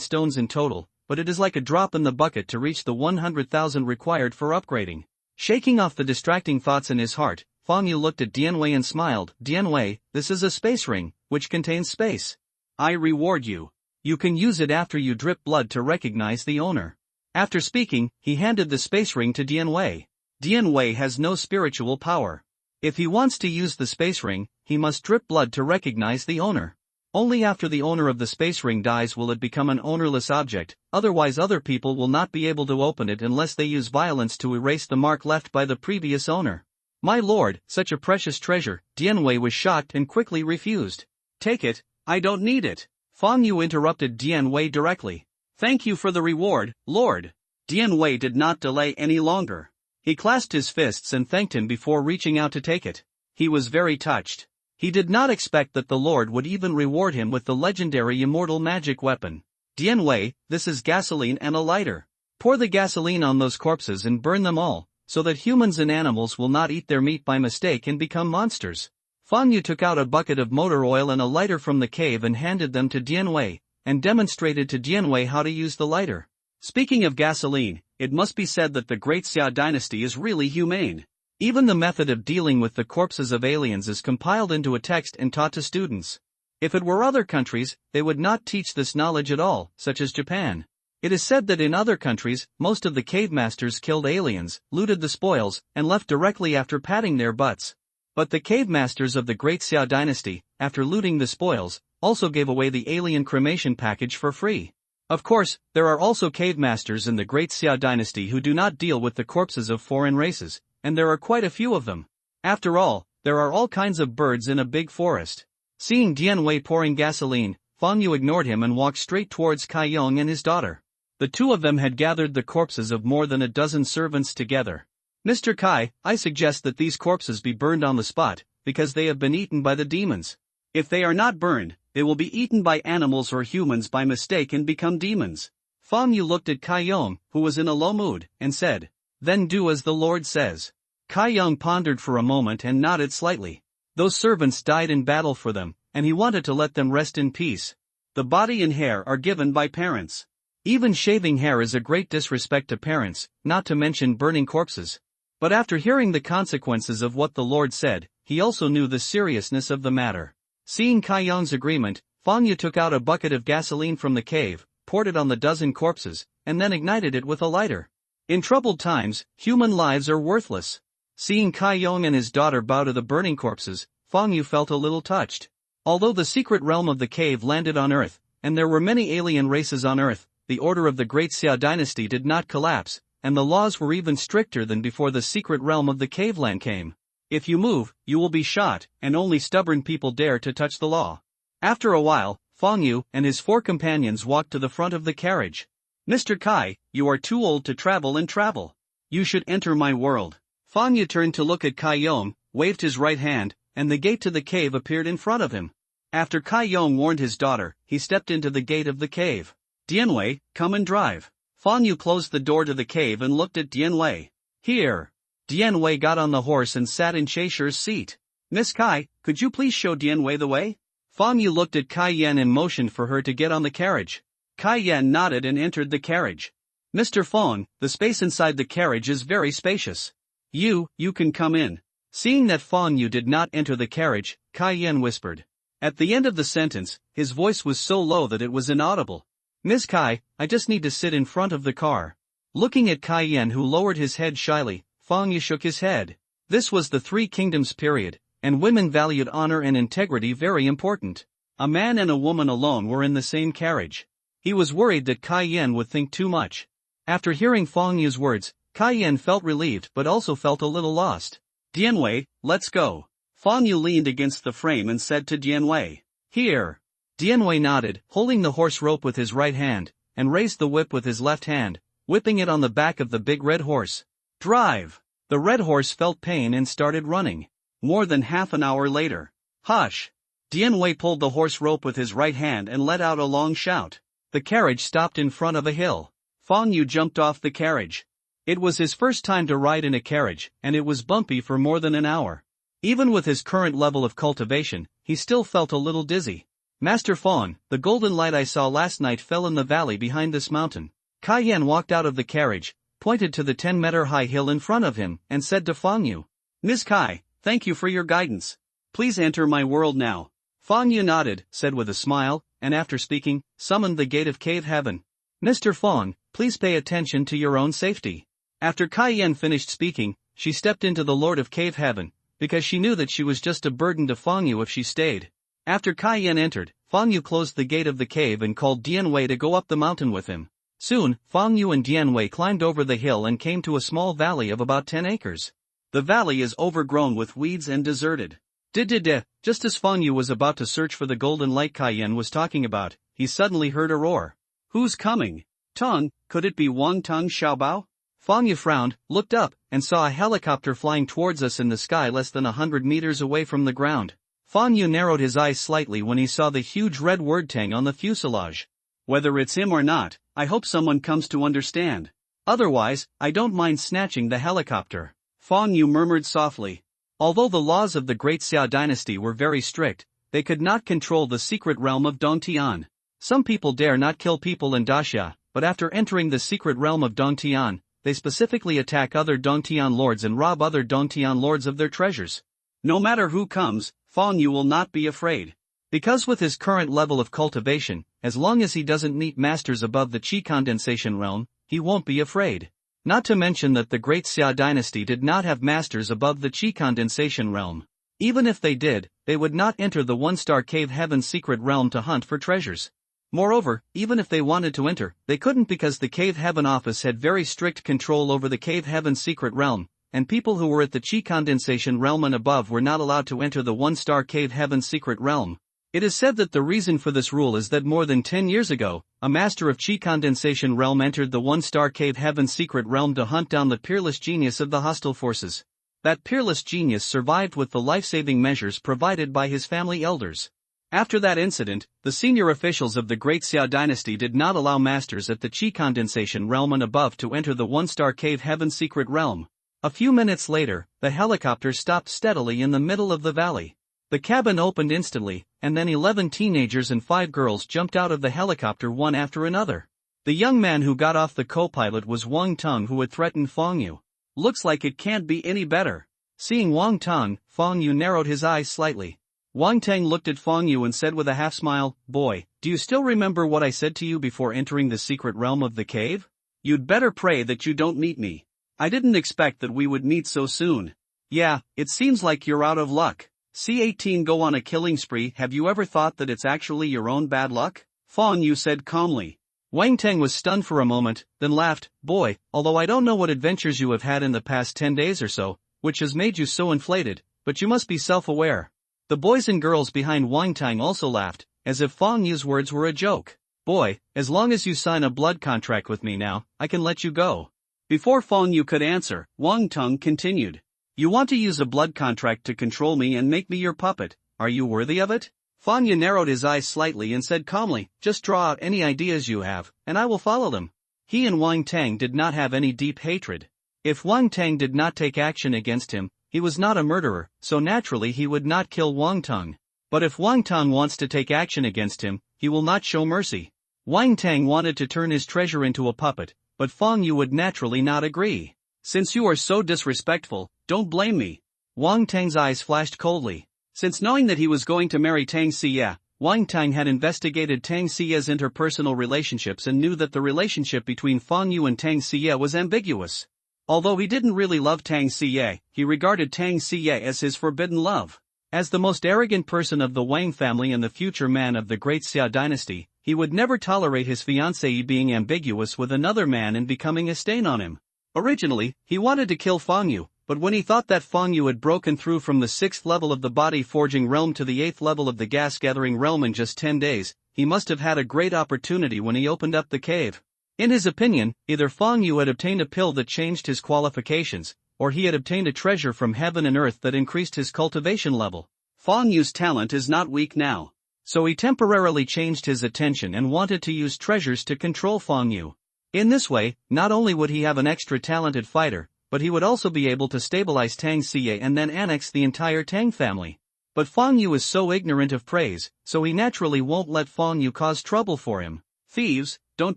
stones in total, but it is like a drop in the bucket to reach the 100,000 required for upgrading. Shaking off the distracting thoughts in his heart, Fang Yu looked at Dian Wei and smiled. Dian Wei, this is a space ring, which contains space. I reward you. You can use it after you drip blood to recognize the owner. After speaking, he handed the space ring to Dian Wei. Dian Wei has no spiritual power. If he wants to use the space ring, he must drip blood to recognize the owner. Only after the owner of the space ring dies will it become an ownerless object, otherwise other people will not be able to open it unless they use violence to erase the mark left by the previous owner. My lord, such a precious treasure. Dian Wei was shocked and quickly refused. Take it, I don't need it. Fang Yu interrupted Dian Wei directly. Thank you for the reward, lord. Dian Wei did not delay any longer. He clasped his fists and thanked him before reaching out to take it. He was very touched. He did not expect that the Lord would even reward him with the legendary immortal magic weapon. Dian Wei, this is gasoline and a lighter. Pour the gasoline on those corpses and burn them all, so that humans and animals will not eat their meat by mistake and become monsters. Fang Yu took out a bucket of motor oil and a lighter from the cave and handed them to Dian Wei, and demonstrated to Dian Wei how to use the lighter. Speaking of gasoline, it must be said that the Great Xia dynasty is really humane. Even the method of dealing with the corpses of aliens is compiled into a text and taught to students. If it were other countries, they would not teach this knowledge at all, such as Japan. It is said that in other countries, most of the cave masters killed aliens, looted the spoils, and left directly after patting their butts. But the cave masters of the Great Xia dynasty, after looting the spoils, also gave away the alien cremation package for free. Of course, there are also cave masters in the Great Xia dynasty who do not deal with the corpses of foreign races, and there are quite a few of them. After all, there are all kinds of birds in a big forest. Seeing Dian Wei pouring gasoline, Fang Yu ignored him and walked straight towards Kai Yong and his daughter. The two of them had gathered the corpses of more than a dozen servants together. Mr. Kai, I suggest that these corpses be burned on the spot, because they have been eaten by the demons. If they are not burned, they will be eaten by animals or humans by mistake and become demons. Fang Yu looked at Kai Yong, who was in a low mood, and said, "Then do as the Lord says." Kai Yong pondered for a moment and nodded slightly. Those servants died in battle for them, and he wanted to let them rest in peace. The body and hair are given by parents. Even shaving hair is a great disrespect to parents, not to mention burning corpses. But after hearing the consequences of what the Lord said, he also knew the seriousness of the matter. Seeing Kai Yong's agreement, Fang Yu took out a bucket of gasoline from the cave, poured it on the dozen corpses, and then ignited it with a lighter. In troubled times, human lives are worthless. Seeing Kai Yong and his daughter bow to the burning corpses, Fang Yu felt a little touched. Although the secret realm of the cave landed on Earth, and there were many alien races on Earth, the order of the Great Xia dynasty did not collapse, and the laws were even stricter than before the secret realm of the caveland came. If you move, you will be shot, and only stubborn people dare to touch the law. After a while, Fang Yu and his 4 companions walked to the front of the carriage. "Mr. Kai, you are too old to travel and travel. You should enter my world." Fang Yu turned to look at Kai Yong, waved his right hand, and the gate to the cave appeared in front of him. After Kai Yong warned his daughter, he stepped into the gate of the cave. "Dian Wei, come and drive." Fang Yu closed the door to the cave and looked at Dian Wei. "Here." Dian Wei got on the horse and sat in Chaser's seat. "Miss Kai, could you please show Dian Wei the way?" Fang Yu looked at Kai Yan and motioned for her to get on the carriage. Kai Yan nodded and entered the carriage. "Mr. Fang, the space inside the carriage is very spacious. You can come in." Seeing that Fang Yu did not enter the carriage, Kai Yan whispered. At the end of the sentence, his voice was so low that it was inaudible. "Miss Kai, I just need to sit in front of the car." Looking at Kai Yan, who lowered his head shyly, Fang Yu shook his head. This was the Three Kingdoms period, and women valued honor and integrity very important. A man and a woman alone were in the same carriage. He was worried that Kai Yan would think too much. After hearing Fang Yu's words, Kai Yan felt relieved but also felt a little lost. "Dian Wei, let's go." Fang Yu leaned against the frame and said to Dian Wei, "Here." Dian Wei nodded, holding the horse rope with his right hand, and raised the whip with his left hand, whipping it on the back of the big red horse. "Drive!" The red horse felt pain and started running. More than half an hour later. "Hush!" Dian Wei pulled the horse rope with his right hand and let out a long shout. The carriage stopped in front of a hill. Fang Yu jumped off the carriage. It was his first time to ride in a carriage, and it was bumpy for more than an hour. Even with his current level of cultivation, he still felt a little dizzy. "Master Fang, the golden light I saw last night fell in the valley behind this mountain." Kai Yan walked out of the carriage, pointed to the 10-meter-high hill in front of him, and said to Fang Yu, "Miss Kai, thank you for your guidance. Please enter my world now." Fang Yu nodded, said with a smile, and after speaking, summoned the gate of cave heaven. "Mr. Fang, please pay attention to your own safety." After Kai Yan finished speaking, she stepped into the Lord of Cave Heaven, because she knew that she was just a burden to Fang Yu if she stayed. After Kai Yan entered, Fang Yu closed the gate of the cave and called Dian Wei to go up the mountain with him. Soon, Fang Yu and Dian Wei climbed over the hill and came to a small valley of about 10 acres. The valley is overgrown with weeds and deserted. Just as Fang Yu was about to search for the golden light Kai Yan was talking about, he suddenly heard a roar. "Who's coming? Tong, could it be Wang Tong Xiaobao?" Fang Yu frowned, looked up, and saw a helicopter flying towards us in the sky less than 100 meters away from the ground. Fang Yu narrowed his eyes slightly when he saw the huge red word Tang on the fuselage. Whether it's him or not, I hope someone comes to understand. Otherwise, I don't mind snatching the helicopter. Fang Yu murmured softly. Although the laws of the Great Xia dynasty were very strict, they could not control the secret realm of Dongtian. Some people dare not kill people in Daxia, but after entering the secret realm of Dongtian, they specifically attack other Dongtian lords and rob other Dongtian lords of their treasures. No matter who comes, Fang Yu will not be afraid. Because with his current level of cultivation, as long as he doesn't meet masters above the Qi condensation realm, he won't be afraid. Not to mention that the Great Xia dynasty did not have masters above the Qi condensation realm. Even if they did, they would not enter the one-star cave heaven's secret realm to hunt for treasures. Moreover, even if they wanted to enter, they couldn't because the Cave Heaven office had very strict control over the Cave Heaven secret realm, and people who were at the Qi condensation realm and above were not allowed to enter the one-star Cave Heaven secret realm. It is said that the reason for this rule is that more than 10 years ago, a master of Qi condensation realm entered the one-star Cave Heaven secret realm to hunt down the peerless genius of the hostile forces. That peerless genius survived with the life-saving measures provided by his family elders. After that incident, the senior officials of the Great Xia dynasty did not allow masters at the Qi condensation realm and above to enter the one-star Cave Heaven secret realm. A few minutes later, the helicopter stopped steadily in the middle of the valley. The cabin opened instantly, and then 11 teenagers and 5 girls jumped out of the helicopter one after another. The young man who got off the co-pilot was Wang Teng, who had threatened Fang Yu. Looks like it can't be any better. Seeing Wang Teng, Fang Yu narrowed his eyes slightly. Wang Teng looked at Fang Yu and said with a half-smile, "Boy, do you still remember what I said to you before entering the secret realm of the cave? You'd better pray that you don't meet me. I didn't expect that we would meet so soon. Yeah, it seems like you're out of luck. C18 go on a killing spree. Have you ever thought that it's actually your own bad luck?" Fang Yu said calmly. Wang Teng was stunned for a moment, then laughed, "Boy, although I don't know what adventures you have had in the past 10 days or so, which has made you so inflated, but you must be self-aware." The boys and girls behind Wang Teng also laughed, as if Fang Yu's words were a joke. "Boy, as long as you sign a blood contract with me now, I can let you go." Before Fang Yu could answer, Wang Teng continued. "You want to use a blood contract to control me and make me your puppet, are you worthy of it?" Fang Yu narrowed his eyes slightly and said calmly, "Just draw out any ideas you have, and I will follow them." He and Wang Teng did not have any deep hatred. If Wang Teng did not take action against him, he was not a murderer, so naturally he would not kill Wang Teng. But if Wang Teng wants to take action against him, he will not show mercy. Wang Teng wanted to turn his treasure into a puppet, but Fang Yu would naturally not agree. "Since you are so disrespectful, don't blame me." Wang Teng's eyes flashed coldly. Since knowing that he was going to marry Tang Xie, Wang Teng had investigated Tang Xie's interpersonal relationships and knew that the relationship between Fang Yu and Tang Xie was ambiguous. Although he didn't really love Tang Xie, he regarded Tang Xie as his forbidden love. As the most arrogant person of the Wang family and the future man of the Great Xia dynasty, he would never tolerate his fiancée being ambiguous with another man and becoming a stain on him. Originally, he wanted to kill Fang Yu, but when he thought that Fang Yu had broken through from the 6th level of the body forging realm to the 8th level of the gas gathering realm in just 10 days, he must have had a great opportunity when he opened up the cave. In his opinion, either Fang Yu had obtained a pill that changed his qualifications, or he had obtained a treasure from heaven and earth that increased his cultivation level. Fang Yu's talent is not weak now. So he temporarily changed his attention and wanted to use treasures to control Fang Yu. In this way, not only would he have an extra talented fighter, but he would also be able to stabilize Tang Xie and then annex the entire Tang family. But Fang Yu is so ignorant of praise, so he naturally won't let Fang Yu cause trouble for him. "Thieves, don't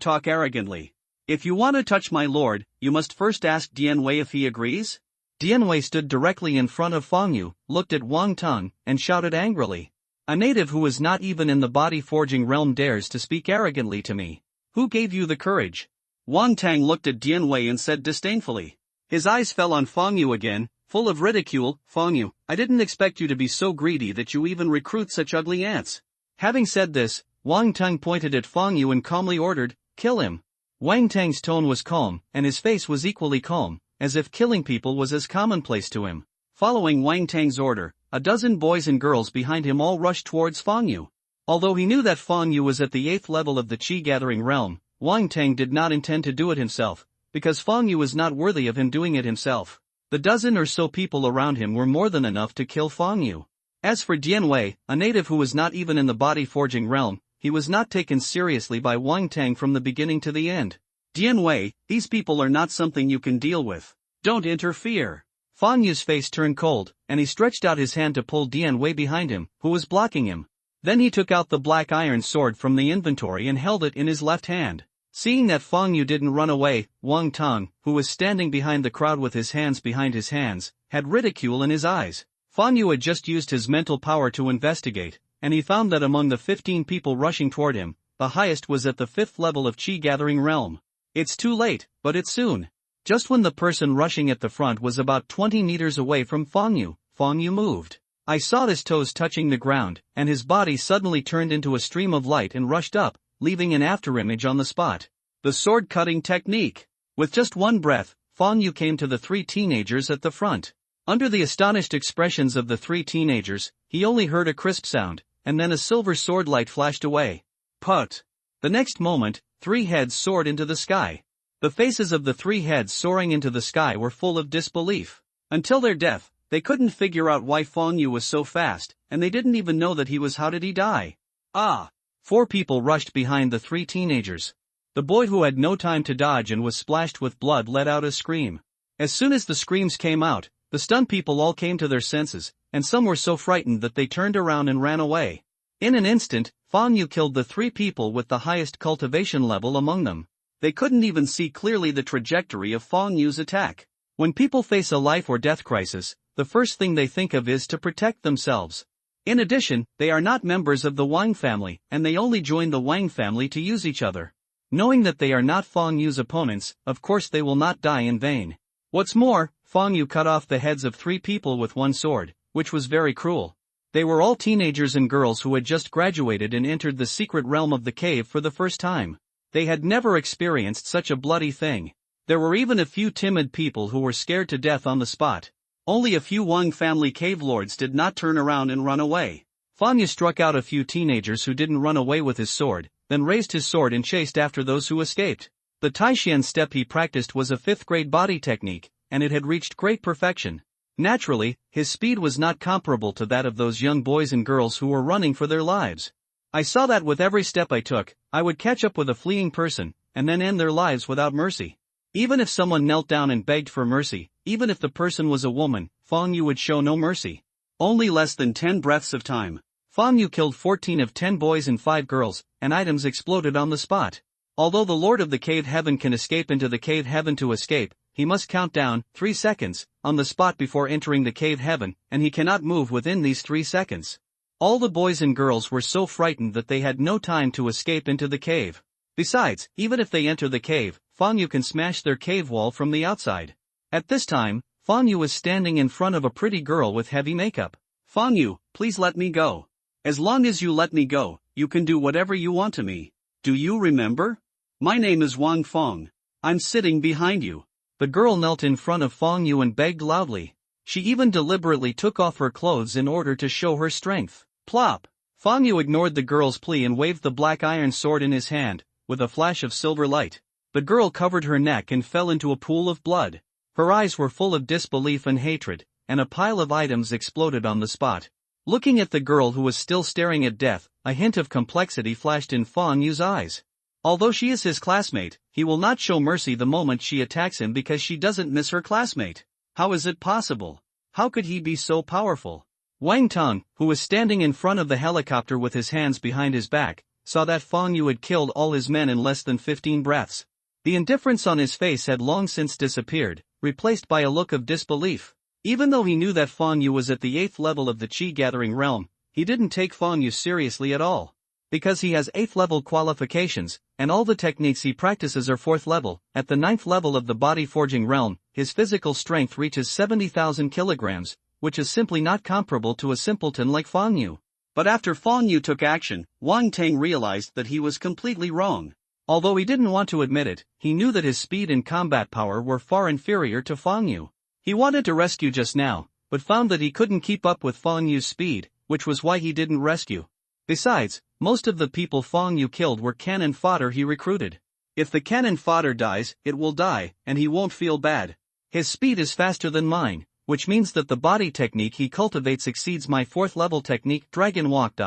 talk arrogantly. If you want to touch my lord, you must first ask Dian Wei if he agrees." Dian Wei stood directly in front of Fang Yu, looked at Wang Teng, and shouted angrily. "A native who is not even in the body forging realm dares to speak arrogantly to me. Who gave you the courage?" Wang Teng looked at Dian Wei and said disdainfully. His eyes fell on Fang Yu again, full of ridicule. "Fang Yu, I didn't expect you to be so greedy that you even recruit such ugly ants." Having said this, Wang Teng pointed at Fang Yu and calmly ordered, "Kill him." Wang Teng's tone was calm, and his face was equally calm, as if killing people was as commonplace to him. Following Wang Teng's order, a dozen boys and girls behind him all rushed towards Fang Yu. Although he knew that Fang Yu was at the 8th level of the Qi gathering realm, Wang Teng did not intend to do it himself, because Fang Yu was not worthy of him doing it himself. The dozen or so people around him were more than enough to kill Fang Yu. As for Dian Wei, a native who was not even in the body forging realm, he was not taken seriously by Wang Tang from the beginning to the end. Dian Wei, these people are not something you can deal with. Don't interfere. Fan Yu's face turned cold, and he stretched out his hand to pull Dian Wei behind him, who was blocking him. Then he took out the black iron sword from the inventory and held it in his left hand. Seeing that Fan Yu didn't run away, Wang Tang, who was standing behind the crowd with his hands behind his hands, had ridicule in his eyes. Fan Yu had just used his mental power to investigate, and he found that among the 15 people rushing toward him, the highest was at the 5th level of Qi Gathering Realm. It's too late, but it's soon. Just when the person rushing at the front was about 20 meters away from Fan Yu moved. I saw his toes touching the ground, and his body suddenly turned into a stream of light and rushed up, leaving an afterimage on the spot. The sword-cutting technique. With just one breath, Fan Yu came to the 3 teenagers at the front. Under the astonished expressions of the 3 teenagers, he only heard a crisp sound, and then a silver sword light flashed away. Put. The next moment, 3 heads soared into the sky. The faces of the 3 heads soaring into the sky were full of disbelief. Until their death, they couldn't figure out why Fan Yu was so fast, and they didn't even know that he was. How did he die? 4 people rushed behind the 3 teenagers. The boy, who had no time to dodge and was splashed with blood, let out a scream. As soon as the screams came out, the stunned people all came to their senses, and some were so frightened that they turned around and ran away. In an instant, Fan Yu killed the 3 people with the highest cultivation level among them. They couldn't even see clearly the trajectory of Fan Yu's attack. When people face a life or death crisis, the first thing they think of is to protect themselves. In addition, they are not members of the Wang family, and they only join the Wang family to use each other. Knowing that they are not Fan Yu's opponents, of course they will not die in vain. What's more, Fan Yu cut off the heads of 3 people with one sword, which was very cruel. They were all teenagers and girls who had just graduated and entered the secret realm of the cave for the first time. They had never experienced such a bloody thing. There were even a few timid people who were scared to death on the spot. Only a few Wang family cave lords did not turn around and run away. Fan Yu struck out a few teenagers who didn't run away with his sword, then raised his sword and chased after those who escaped. The Taishan step he practiced was a 5th-grade body technique, and it had reached great perfection. Naturally, his speed was not comparable to that of those young boys and girls who were running for their lives. I saw that with every step I took, I would catch up with a fleeing person, and then end their lives without mercy. Even if someone knelt down and begged for mercy, even if the person was a woman, Fan Yu would show no mercy. Only less than 10 breaths of time. Fan Yu killed 14 of 10 boys and 5 girls, and items exploded on the spot. Although the Lord of the Cave Heaven can escape into the Cave Heaven to escape, he must count down 3 seconds on the spot before entering the Cave Heaven, and he cannot move within these 3 seconds. All the boys and girls were so frightened that they had no time to escape into the cave. Besides, even if they enter the cave, Fan Yu can smash their cave wall from the outside. At this time, Fan Yu was standing in front of a pretty girl with heavy makeup. Fan Yu, please let me go. As long as you let me go, you can do whatever you want to me. Do you remember? My name is Wang Feng. I'm sitting behind you. The girl knelt in front of Fan Yu and begged loudly. She even deliberately took off her clothes in order to show her strength. Plop! Fan Yu ignored the girl's plea and waved the black iron sword in his hand, with a flash of silver light. The girl covered her neck and fell into a pool of blood. Her eyes were full of disbelief and hatred, and a pile of items exploded on the spot. Looking at the girl who was still staring at death, a hint of complexity flashed in Fan Yu's eyes. Although she is his classmate, he will not show mercy the moment she attacks him because she doesn't miss her classmate. How is it possible? How could he be so powerful? Wang Tang, who was standing in front of the helicopter with his hands behind his back, saw that Fan Yu had killed all his men in less than 15 breaths. The indifference on his face had long since disappeared, replaced by a look of disbelief. Even though he knew that Fan Yu was at the 8th level of the Qi Gathering Realm, he didn't take Fan Yu seriously at all. Because he has 8th level qualifications, and all the techniques he practices are 4th level, at the 9th level of the body forging realm, his physical strength reaches 70,000 kilograms, which is simply not comparable to a simpleton like Fan Yu. But after Fan Yu took action, Wang Tang realized that he was completely wrong. Although he didn't want to admit it, he knew that his speed and combat power were far inferior to Fan Yu. He wanted to rescue just now, but found that he couldn't keep up with Fan Yu's speed, which was why he didn't rescue. Besides, most of the people Fan Yu killed were cannon fodder he recruited. If the cannon fodder dies, it will die, and he won't feel bad. His speed is faster than mine, which means that the body technique he cultivates exceeds my 4th level technique Dragon Walk.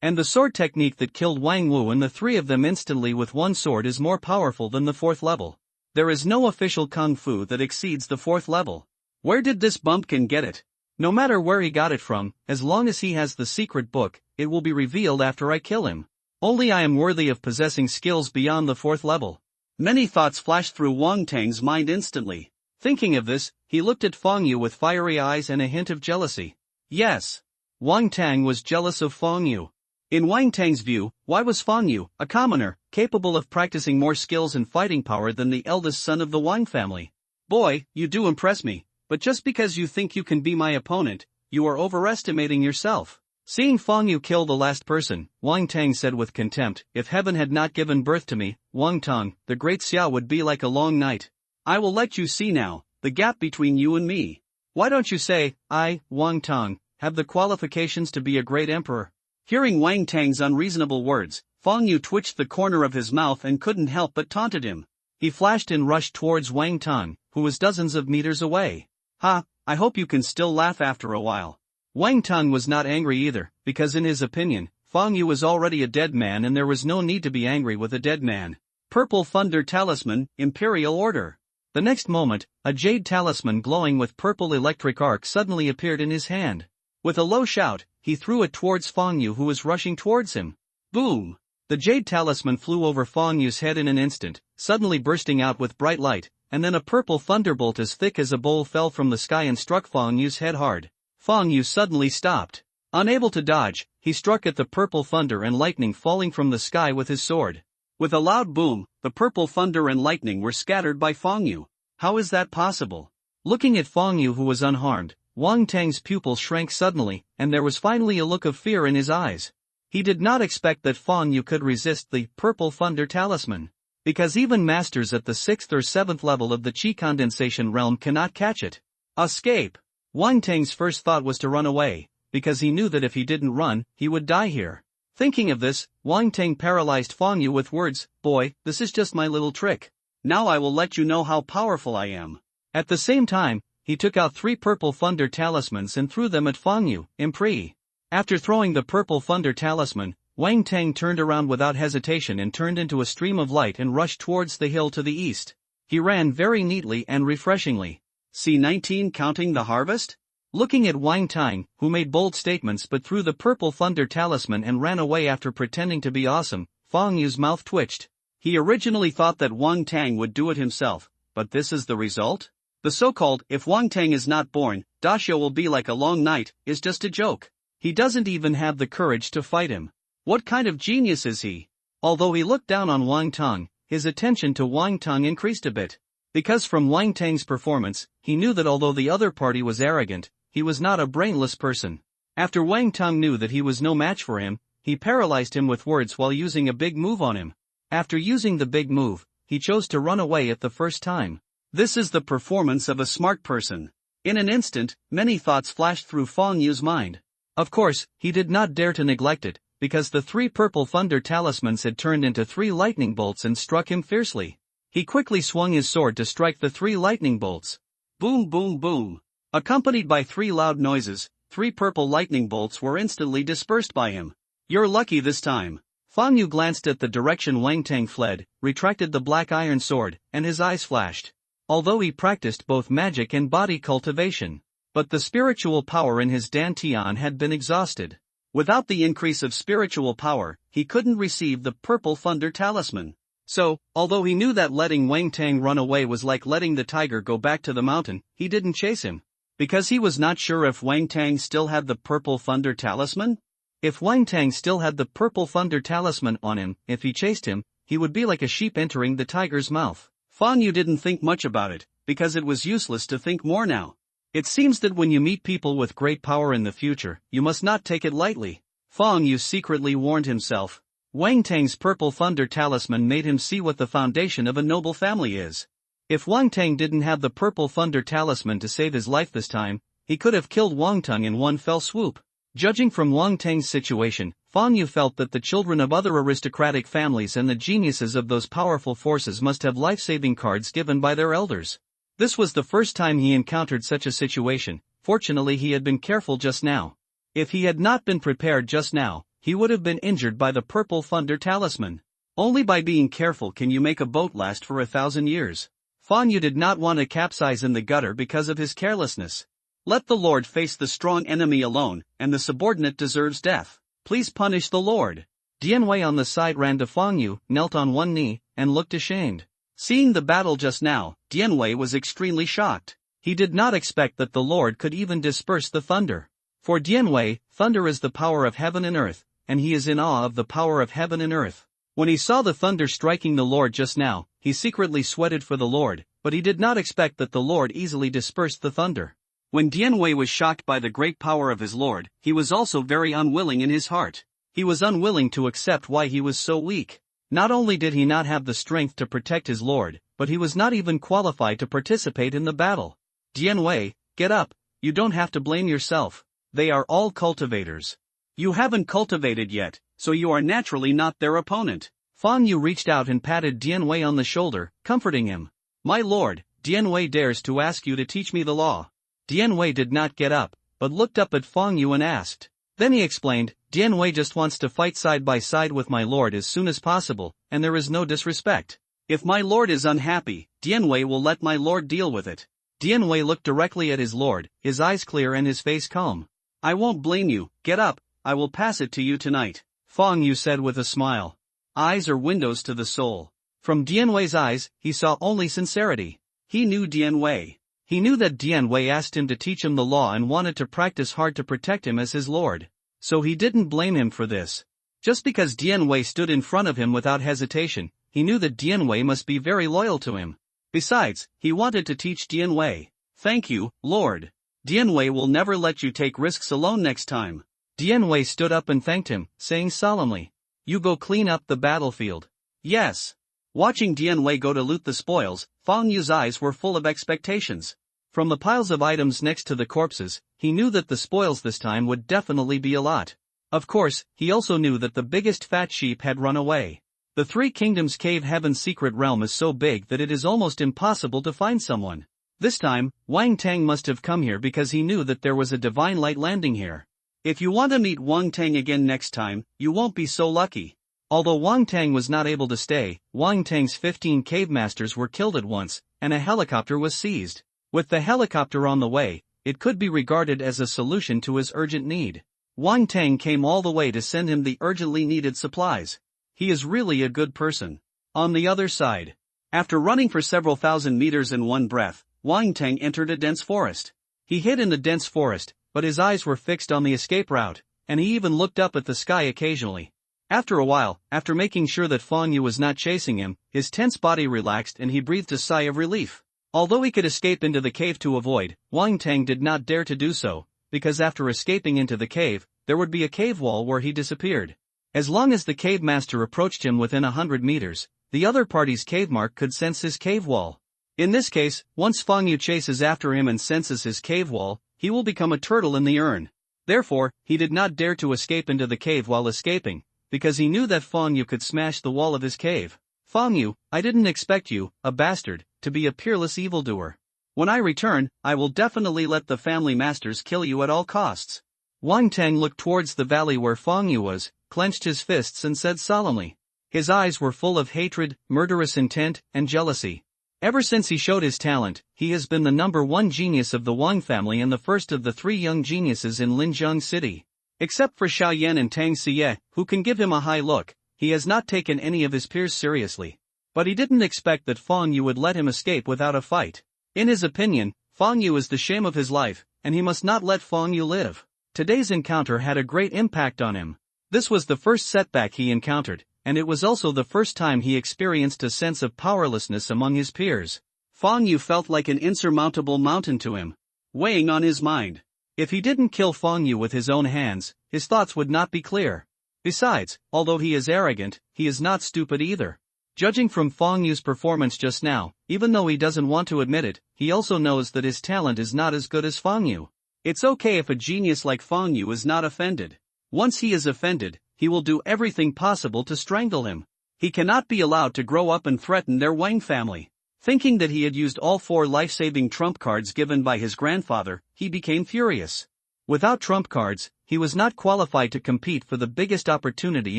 And the sword technique that killed Wang Wu and the three of them instantly with one sword is more powerful than the fourth level. There is no official kung fu that exceeds the fourth level. Where did this bumpkin get it? No matter where he got it from, as long as he has the secret book, it will be revealed after I kill him. Only I am worthy of possessing skills beyond the fourth level. Many thoughts flashed through Wang Tang's mind instantly. Thinking of this, he looked at Fang Yu with fiery eyes and a hint of jealousy. Yes. Wang Tang was jealous of Fang Yu. In Wang Tang's view, why was Fang Yu, a commoner, capable of practicing more skills and fighting power than the eldest son of the Wang family? Boy, you do impress me, but just because you think you can be my opponent, you are overestimating yourself. Seeing Fang Yu kill the last person, Wang Tang said with contempt, if heaven had not given birth to me, Wang Tang, the great Xiao would be like a long night. I will let you see now, the gap between you and me. Why don't you say, I, Wang Tang, have the qualifications to be a great emperor? Hearing Wang Tang's unreasonable words, Fang Yu twitched the corner of his mouth and couldn't help but taunted him. He flashed and rushed towards Wang Tang, who was dozens of meters away. Ha, I hope you can still laugh after a while. Wang Tang was not angry either, because in his opinion, Fang Yu was already a dead man and there was no need to be angry with a dead man. Purple Thunder Talisman, Imperial Order. The next moment, a jade talisman glowing with purple electric arc suddenly appeared in his hand. With a low shout, he threw it towards Fang Yu who was rushing towards him. Boom! The jade talisman flew over Fang Yu's head in an instant, suddenly bursting out with bright light, and then a purple thunderbolt as thick as a bowl fell from the sky and struck Fang Yu's head hard. Fang Yu suddenly stopped. Unable to dodge, he struck at the purple thunder and lightning falling from the sky with his sword. With a loud boom, the purple thunder and lightning were scattered by Fang Yu. How is that possible? Looking at Fang Yu who was unharmed, Wang Tang's pupils shrank suddenly, and there was finally a look of fear in his eyes. He did not expect that Fang Yu could resist the Purple Thunder Talisman. Because even masters at the 6th or 7th level of the Qi condensation realm cannot catch it. Escape! Wang Tang's first thought was to run away, because he knew that if he didn't run, he would die here. Thinking of this, Wang Tang paralyzed Fang Yu with words, boy, this is just my little trick. Now I will let you know how powerful I am. At the same time, he took out 3 Purple Thunder Talismans and threw them at Fang Yu, Impri. After throwing the Purple Thunder Talisman, Wang Tang turned around without hesitation and turned into a stream of light and rushed towards the hill to the east. He ran very neatly and refreshingly. C19 counting the harvest? Looking at Wang Tang, who made bold statements but threw the Purple Thunder Talisman and ran away after pretending to be awesome, Fang Yu's mouth twitched. He originally thought that Wang Tang would do it himself, but this is the result? The so-called, if Wang Tang is not born, Dashio will be like a long night, is just a joke. He doesn't even have the courage to fight him. What kind of genius is he? Although he looked down on Wang Tang, his attention to Wang Tang increased a bit. Because from Wang Tang's performance, he knew that although the other party was arrogant, he was not a brainless person. After Wang Tang knew that he was no match for him, he paralyzed him with words while using a big move on him. After using the big move, he chose to run away at the first time. This is the performance of a smart person. In an instant, many thoughts flashed through Fang Yu's mind. Of course, he did not dare to neglect it, because the 3 Purple Thunder Talismans had turned into 3 lightning bolts and struck him fiercely. He quickly swung his sword to strike the 3 lightning bolts. Boom boom boom. Accompanied by 3 loud noises, 3 purple lightning bolts were instantly dispersed by him. You're lucky this time. Fang Yu glanced at the direction Wang Tang fled, retracted the black iron sword, and his eyes flashed. Although he practiced both magic and body cultivation, but the spiritual power in his Dantian had been exhausted. Without the increase of spiritual power, he couldn't receive the Purple Thunder Talisman. So, although he knew that letting Wang Tang run away was like letting the tiger go back to the mountain, he didn't chase him. Because he was not sure if Wang Tang still had the Purple Thunder Talisman? If Wang Tang still had the Purple Thunder Talisman on him, if he chased him, he would be like a sheep entering the tiger's mouth. Fang Yu didn't think much about it, because it was useless to think more now. It seems that when you meet people with great power in the future, you must not take it lightly. Fang Yu secretly warned himself. Wang Tang's Purple Thunder Talisman made him see what the foundation of a noble family is. If Wang Tang didn't have the Purple Thunder Talisman to save his life this time, he could have killed Wang Tang in one fell swoop. Judging from Wang Tang's situation, Fang Yu felt that the children of other aristocratic families and the geniuses of those powerful forces must have life-saving cards given by their elders. This was the first time he encountered such a situation. Fortunately he had been careful just now. If he had not been prepared just now, he would have been injured by the purple thunder talisman. Only by being careful can you make a boat last for 1,000 years. Fang Yu did not want to capsize in the gutter because of his carelessness. Let the Lord face the strong enemy alone, and the subordinate deserves death. Please punish the Lord. Dian Wei on the side ran to Fang Yu, knelt on one knee, and looked ashamed. Seeing the battle just now, Dian Wei was extremely shocked. He did not expect that the Lord could even disperse the thunder. For Dian Wei, thunder is the power of heaven and earth, and he is in awe of the power of heaven and earth. When he saw the thunder striking the Lord just now, he secretly sweated for the Lord, but he did not expect that the Lord easily dispersed the thunder. When Dian Wei was shocked by the great power of his Lord, he was also very unwilling in his heart. He was unwilling to accept why he was so weak. Not only did he not have the strength to protect his Lord, but he was not even qualified to participate in the battle. Dian Wei, get up, you don't have to blame yourself. They are all cultivators. You haven't cultivated yet, so you are naturally not their opponent. Fang Yu reached out and patted Dian Wei on the shoulder, comforting him. My lord, Dian Wei dares to ask you to teach me the law. Dian Wei did not get up, but looked up at Fang Yu and asked. Then he explained, Dian Wei just wants to fight side by side with my lord as soon as possible, and there is no disrespect. If my lord is unhappy, Dian Wei will let my lord deal with it. Dian Wei looked directly at his lord, his eyes clear and his face calm. I won't blame you, get up, I will pass it to you tonight. Fang Yu said with a smile. Eyes are windows to the soul. From Dian Wei's eyes, he saw only sincerity. He knew Dian Wei. He knew that Dian Wei asked him to teach him the law and wanted to practice hard to protect him as his lord. So he didn't blame him for this. Just because Dian Wei stood in front of him without hesitation, he knew that Dian Wei must be very loyal to him. Besides, he wanted to teach Dian Wei. Thank you, Lord. Dian Wei will never let you take risks alone next time. Dian Wei stood up and thanked him, saying solemnly, You go clean up the battlefield. Yes. Watching Dian Wei go to loot the spoils, Fang Yu's eyes were full of expectations. From the piles of items next to the corpses, he knew that the spoils this time would definitely be a lot. Of course, he also knew that the biggest fat sheep had run away. The Three Kingdoms Cave Heaven's secret realm is so big that it is almost impossible to find someone. This time, Wang Tang must have come here because he knew that there was a divine light landing here. If you want to meet Wang Tang again next time, you won't be so lucky. Although Wang Tang was not able to stay, Wang Tang's 15 cave masters were killed at once, and a helicopter was seized. With the helicopter on the way, it could be regarded as a solution to his urgent need. Wang Tang came all the way to send him the urgently needed supplies. He is really a good person. On the other side, after running for several thousand meters in one breath, Wang Tang entered a dense forest. He hid in the dense forest, but his eyes were fixed on the escape route, and he even looked up at the sky occasionally. After a while, after making sure that Fang Yu was not chasing him, his tense body relaxed and he breathed a sigh of relief. Although he could escape into the cave to avoid, Wang Tang did not dare to do so, because after escaping into the cave, there would be a cave wall where he disappeared. As long as the cave master approached him within 100 meters, the other party's cave mark could sense his cave wall. In this case, once Fang Yu chases after him and senses his cave wall, he will become a turtle in the urn. Therefore, he did not dare to escape into the cave while escaping, because he knew that Fang Yu could smash the wall of his cave. Fang Yu, I didn't expect you, a bastard, to be a peerless evildoer. When I return, I will definitely let the family masters kill you at all costs. Wang Tang looked towards the valley where Fang Yu was, clenched his fists and said solemnly. His eyes were full of hatred, murderous intent, and jealousy. Ever since he showed his talent, he has been the #1 genius of the Wang family and the first of the 3 young geniuses in Linjiang City. Except for Xiao Yan and Tang Xie, who can give him a high look, he has not taken any of his peers seriously. But he didn't expect that Fang Yu would let him escape without a fight. In his opinion, Fang Yu is the shame of his life, and he must not let Fang Yu live. Today's encounter had a great impact on him. This was the first setback he encountered, and it was also the first time he experienced a sense of powerlessness among his peers. Fang Yu felt like an insurmountable mountain to him, weighing on his mind. If he didn't kill Fang Yu with his own hands, his thoughts would not be clear. Besides, although he is arrogant, he is not stupid either. Judging from Fang Yu's performance just now, even though he doesn't want to admit it, he also knows that his talent is not as good as Fang Yu. It's okay if a genius like Fang Yu is not offended. Once he is offended, he will do everything possible to strangle him. He cannot be allowed to grow up and threaten their Wang family. Thinking that he had used all 4 life-saving trump cards given by his grandfather, he became furious. Without trump cards, he was not qualified to compete for the biggest opportunity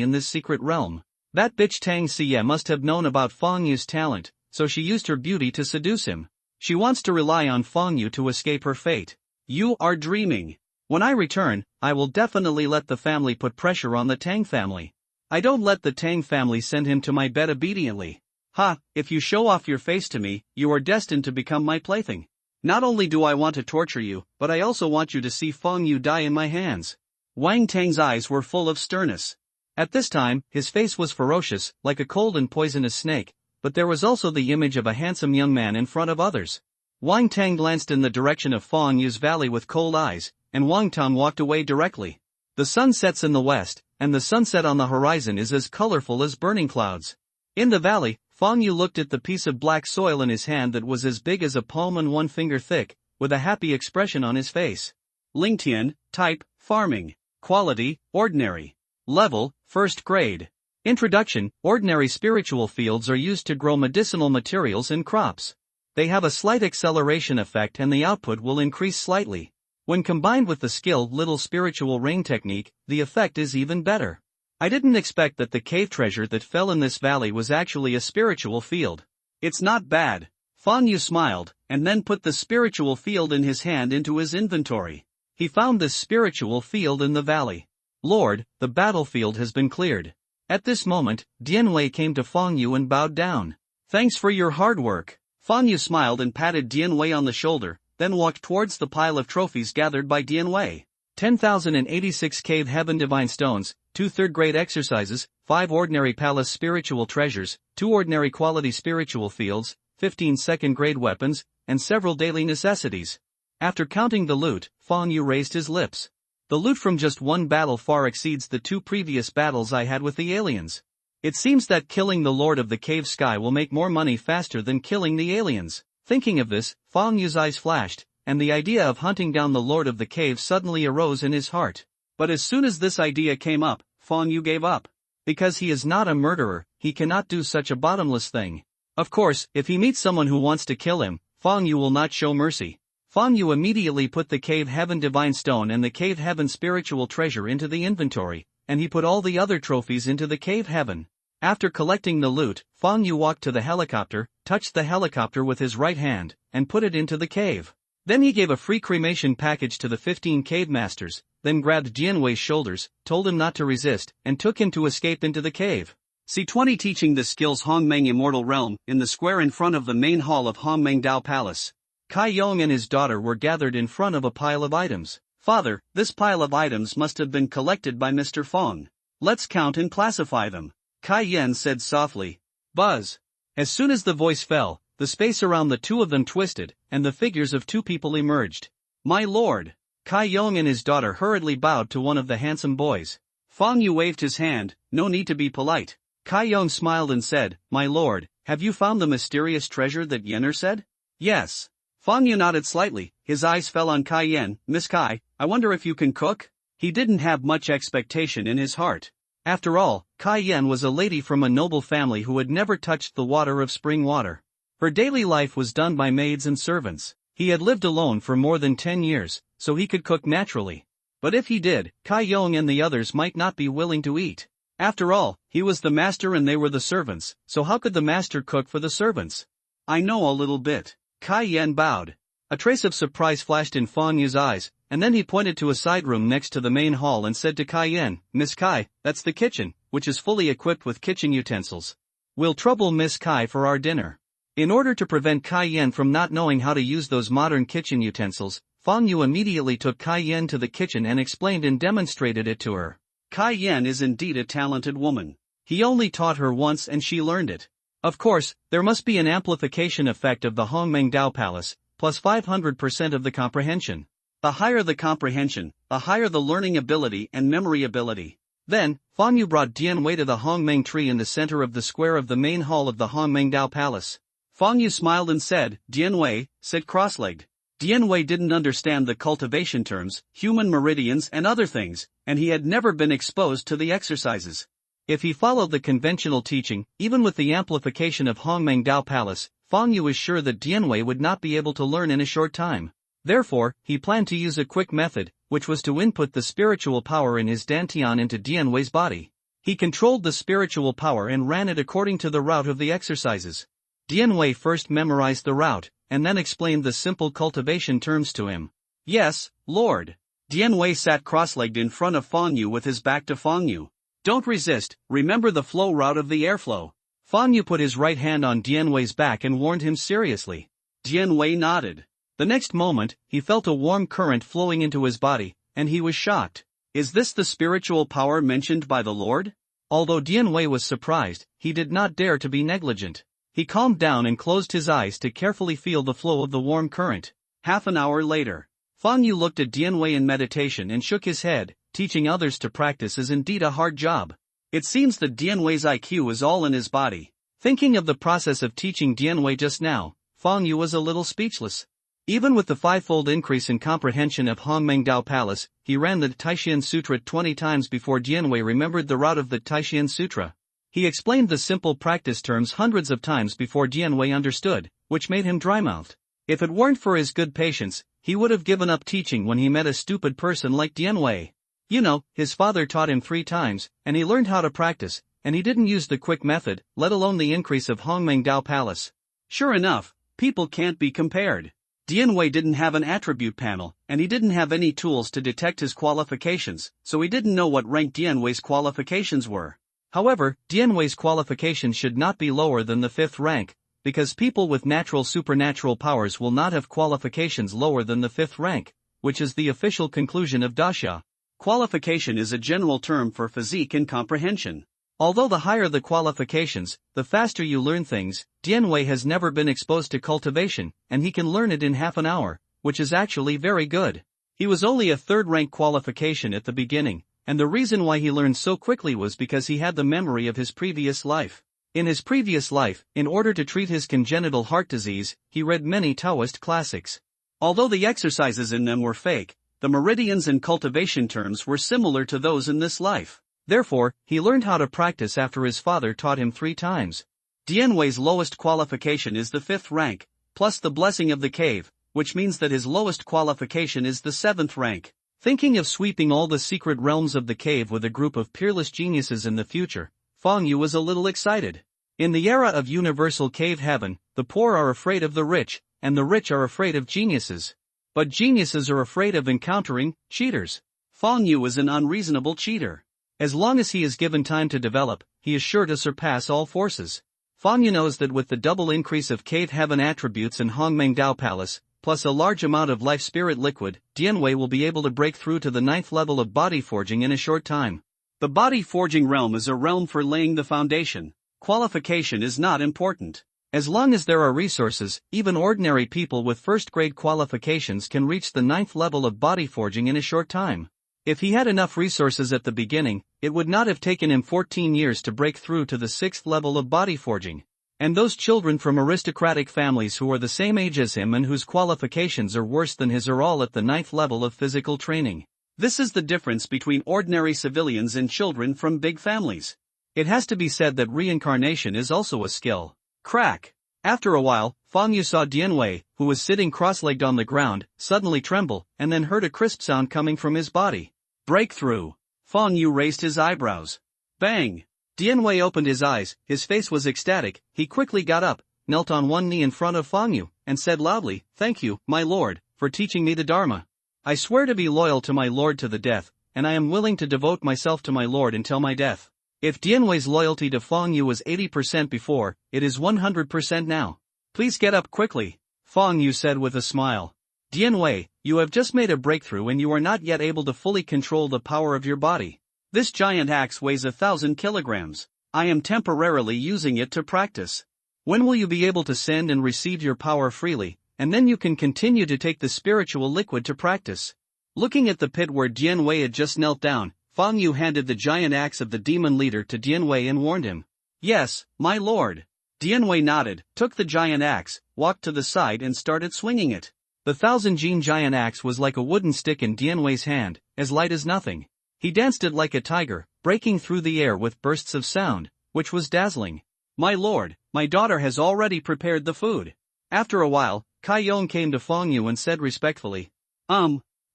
in this secret realm. That bitch Tang Xie must have known about Feng Yu's talent, so she used her beauty to seduce him. She wants to rely on Feng Yu to escape her fate. You are dreaming. When I return, I will definitely let the family put pressure on the Tang family. I don't let the Tang family send him to my bed obediently. Ha, if you show off your face to me, you are destined to become my plaything. Not only do I want to torture you, but I also want you to see Feng Yu die in my hands. Wang Tang's eyes were full of sternness. At this time, his face was ferocious, like a cold and poisonous snake, but there was also the image of a handsome young man in front of others. Wang Tang glanced in the direction of Feng Yu's valley with cold eyes, and Wang Tang walked away directly. The sun sets in the west, and the sunset on the horizon is as colorful as burning clouds. In the valley, Feng Yu looked at the piece of black soil in his hand that was as big as a palm and 1 finger thick, with a happy expression on his face. Lingtian, type, farming. Quality, ordinary. Level, 1st grade. Introduction, ordinary spiritual fields are used to grow medicinal materials and crops. They have a slight acceleration effect and the output will increase slightly. When combined with the skill Little Spiritual Rain technique, the effect is even better. I didn't expect that the cave treasure that fell in this valley was actually a spiritual field. It's not bad. Feng Yu smiled, and then put the spiritual field in his hand into his inventory. He found this spiritual field in the valley. Lord, the battlefield has been cleared. At this moment, Dian Wei came to Feng Yu and bowed down. Thanks for your hard work. Feng Yu smiled and patted Dian Wei on the shoulder, then walked towards the pile of trophies gathered by Dian Wei. 10,086 Cave Heaven Divine Stones, 2 third-grade exercises, 5 ordinary palace spiritual treasures, 2 ordinary quality spiritual fields, 15 second-grade weapons, and several daily necessities. After counting the loot, Feng Yu raised his lips. The loot from just one battle far exceeds the 2 previous battles I had with the aliens. It seems that killing the Lord of the Cave Sky will make more money faster than killing the aliens. Thinking of this, Feng Yu's eyes flashed, and the idea of hunting down the Lord of the Cave suddenly arose in his heart. But as soon as this idea came up, Feng Yu gave up. Because he is not a murderer, he cannot do such a bottomless thing. Of course, if he meets someone who wants to kill him, Feng Yu will not show mercy. Feng Yu immediately put the Cave Heaven Divine Stone and the Cave Heaven Spiritual Treasure into the inventory, and he put all the other trophies into the Cave Heaven. After collecting the loot, Feng Yu walked to the helicopter, touched the helicopter with his right hand, and put it into the cave. Then he gave a free cremation package to the 15 cave masters, then grabbed Dian Wei's shoulders, told him not to resist, and took him to escape into the cave. C20 teaching the skills Hongmeng Immortal Realm, in the square in front of the main hall of Hongmeng Dao Palace. Kai Yong and his daughter were gathered in front of a pile of items. Father, this pile of items must have been collected by Mr. Feng. Let's count and classify them. Kai Yan said softly. Buzz. As soon as the voice fell, the space around the two of them twisted, and the figures of 2 people emerged. My lord. Kai Yong and his daughter hurriedly bowed to one of the handsome boys. Feng Yu waved his hand, no need to be polite. Kai Yong smiled and said, My lord, have you found the mysterious treasure that Yenner said? Yes. Feng Yu nodded slightly, his eyes fell on Kai Yan. Miss Kai, I wonder if you can cook? He didn't have much expectation in his heart. After all, Kai Yan was a lady from a noble family who had never touched the water of spring water. Her daily life was done by maids and servants. He had lived alone for more than 10 years, so he could cook naturally. But if he did, Kai Yong and the others might not be willing to eat. After all, he was the master and they were the servants, so how could the master cook for the servants? I know a little bit. Kai Yan bowed. A trace of surprise flashed in Feng Yu's eyes, and then he pointed to a side room next to the main hall and said to Kai Yan, Miss Kai, that's the kitchen, which is fully equipped with kitchen utensils. We'll trouble Miss Kai for our dinner. In order to prevent Kai Yan from not knowing how to use those modern kitchen utensils, Feng Yu immediately took Kai Yan to the kitchen and explained and demonstrated it to her. Kai Yan is indeed a talented woman. He only taught her once and she learned it. Of course, there must be an amplification effect of the Hongmeng Dao Palace, plus 500% of the comprehension. The higher the comprehension, the higher the learning ability and memory ability. Then, Feng Yu brought Dian Wei to the Hongmeng tree in the center of the square of the main hall of the Hongmeng Dao Palace. Feng Yu smiled and said, Dian Wei, sit cross-legged. Dian Wei didn't understand the cultivation terms, human meridians and other things, and he had never been exposed to the exercises. If he followed the conventional teaching, even with the amplification of Hongmeng Dao Palace, Feng Yu was sure that Dian Wei would not be able to learn in a short time. Therefore, he planned to use a quick method, which was to input the spiritual power in his dantian into Dianwei's body. He controlled the spiritual power and ran it according to the route of the exercises. Dianwei first memorized the route, and then explained the simple cultivation terms to him. Yes, Lord. Dianwei sat cross-legged in front of Fang Yu with his back to Fang Yu. Don't resist, remember the flow route of the airflow. Fang Yu put his right hand on Dianwei's back and warned him seriously. Dianwei nodded. The next moment, he felt a warm current flowing into his body, and he was shocked. Is this the spiritual power mentioned by the Lord? Although Dianwei was surprised, he did not dare to be negligent. He calmed down and closed his eyes to carefully feel the flow of the warm current. Half an hour later, Fang Yu looked at Dianwei in meditation and shook his head. Teaching others to practice is indeed a hard job. It seems that Dianwei's IQ is all in his body. Thinking of the process of teaching Dianwei just now, Fang Yu was a little speechless. Even with the fivefold increase in comprehension of Hongmengdao Palace, he ran the Taishian Sutra 20 times before Dianwei remembered the route of the Taishian Sutra. He explained the simple practice terms hundreds of times before Dianwei understood, which made him dry-mouthed. If it weren't for his good patience, he would have given up teaching when he met a stupid person like Dianwei. You know, his father taught him 3 times, and he learned how to practice, and he didn't use the quick method, let alone the increase of Hongmengdao Palace. Sure enough, people can't be compared. Dianwei didn't have an attribute panel, and he didn't have any tools to detect his qualifications, so he didn't know what rank Dianwei's qualifications were. However, Dianwei's qualifications should not be lower than the 5th rank, because people with natural supernatural powers will not have qualifications lower than the 5th rank, which is the official conclusion of Daxia. Qualification is a general term for physique and comprehension. Although the higher the qualifications, the faster you learn things, Dianwei has never been exposed to cultivation, and he can learn it in half an hour, which is actually very good. He was only a 3rd rank qualification at the beginning, and the reason why he learned so quickly was because he had the memory of his previous life. In his previous life, in order to treat his congenital heart disease, he read many Taoist classics. Although the exercises in them were fake, the meridians and cultivation terms were similar to those in this life. Therefore, he learned how to practice after his father taught him 3 times. Dianwei's lowest qualification is the 5th rank, plus the blessing of the cave, which means that his lowest qualification is the 7th rank. Thinking of sweeping all the secret realms of the cave with a group of peerless geniuses in the future, Fang Yu was a little excited. In the era of universal cave heaven, the poor are afraid of the rich, and the rich are afraid of geniuses. But geniuses are afraid of encountering cheaters. Fang Yu is an unreasonable cheater. As long as he is given time to develop, he is sure to surpass all forces. Fang Yu knows that with the double increase of cave heaven attributes in Hongmengdao Palace, plus a large amount of life spirit liquid, Dianwei will be able to break through to the 9th level of body forging in a short time. The body forging realm is a realm for laying the foundation. Qualification is not important. As long as there are resources, even ordinary people with first-grade qualifications can reach the 9th level of body forging in a short time. If he had enough resources at the beginning, it would not have taken him 14 years to break through to the 6th level of body forging. And those children from aristocratic families who are the same age as him and whose qualifications are worse than his are all at the 9th level of physical training. This is the difference between ordinary civilians and children from big families. It has to be said that reincarnation is also a skill. Crack! After a while, Fang Yu saw Dianwei, who was sitting cross-legged on the ground, suddenly tremble, and then heard a crisp sound coming from his body. Breakthrough! Fang Yu raised his eyebrows. Bang! Dianwei opened his eyes, his face was ecstatic. He quickly got up, knelt on one knee in front of Fang Yu, and said loudly, "Thank you, my lord, for teaching me the Dharma. I swear to be loyal to my lord to the death, and I am willing to devote myself to my lord until my death." If Dianwei's loyalty to Fang Yu was 80% before, it is 100% now. "Please get up quickly," Fang Yu said with a smile. "Dianwei, you have just made a breakthrough and you are not yet able to fully control the power of your body. This giant axe weighs 1,000 kilograms. I am temporarily using it to practice. When will you be able to send and receive your power freely, and then you can continue to take the spiritual liquid to practice?" Looking at the pit where Dianwei had just knelt down, Fang Yu handed the giant axe of the demon leader to Dianwei and warned him. "Yes, my lord." Dianwei nodded, took the giant axe, walked to the side and started swinging it. The 1,000-gene giant axe was like a wooden stick in Dianwei's hand, as light as nothing. He danced it like a tiger, breaking through the air with bursts of sound, which was dazzling. "My lord, my daughter has already prepared the food." After a while, Kai Yong came to Fang Yu and said respectfully,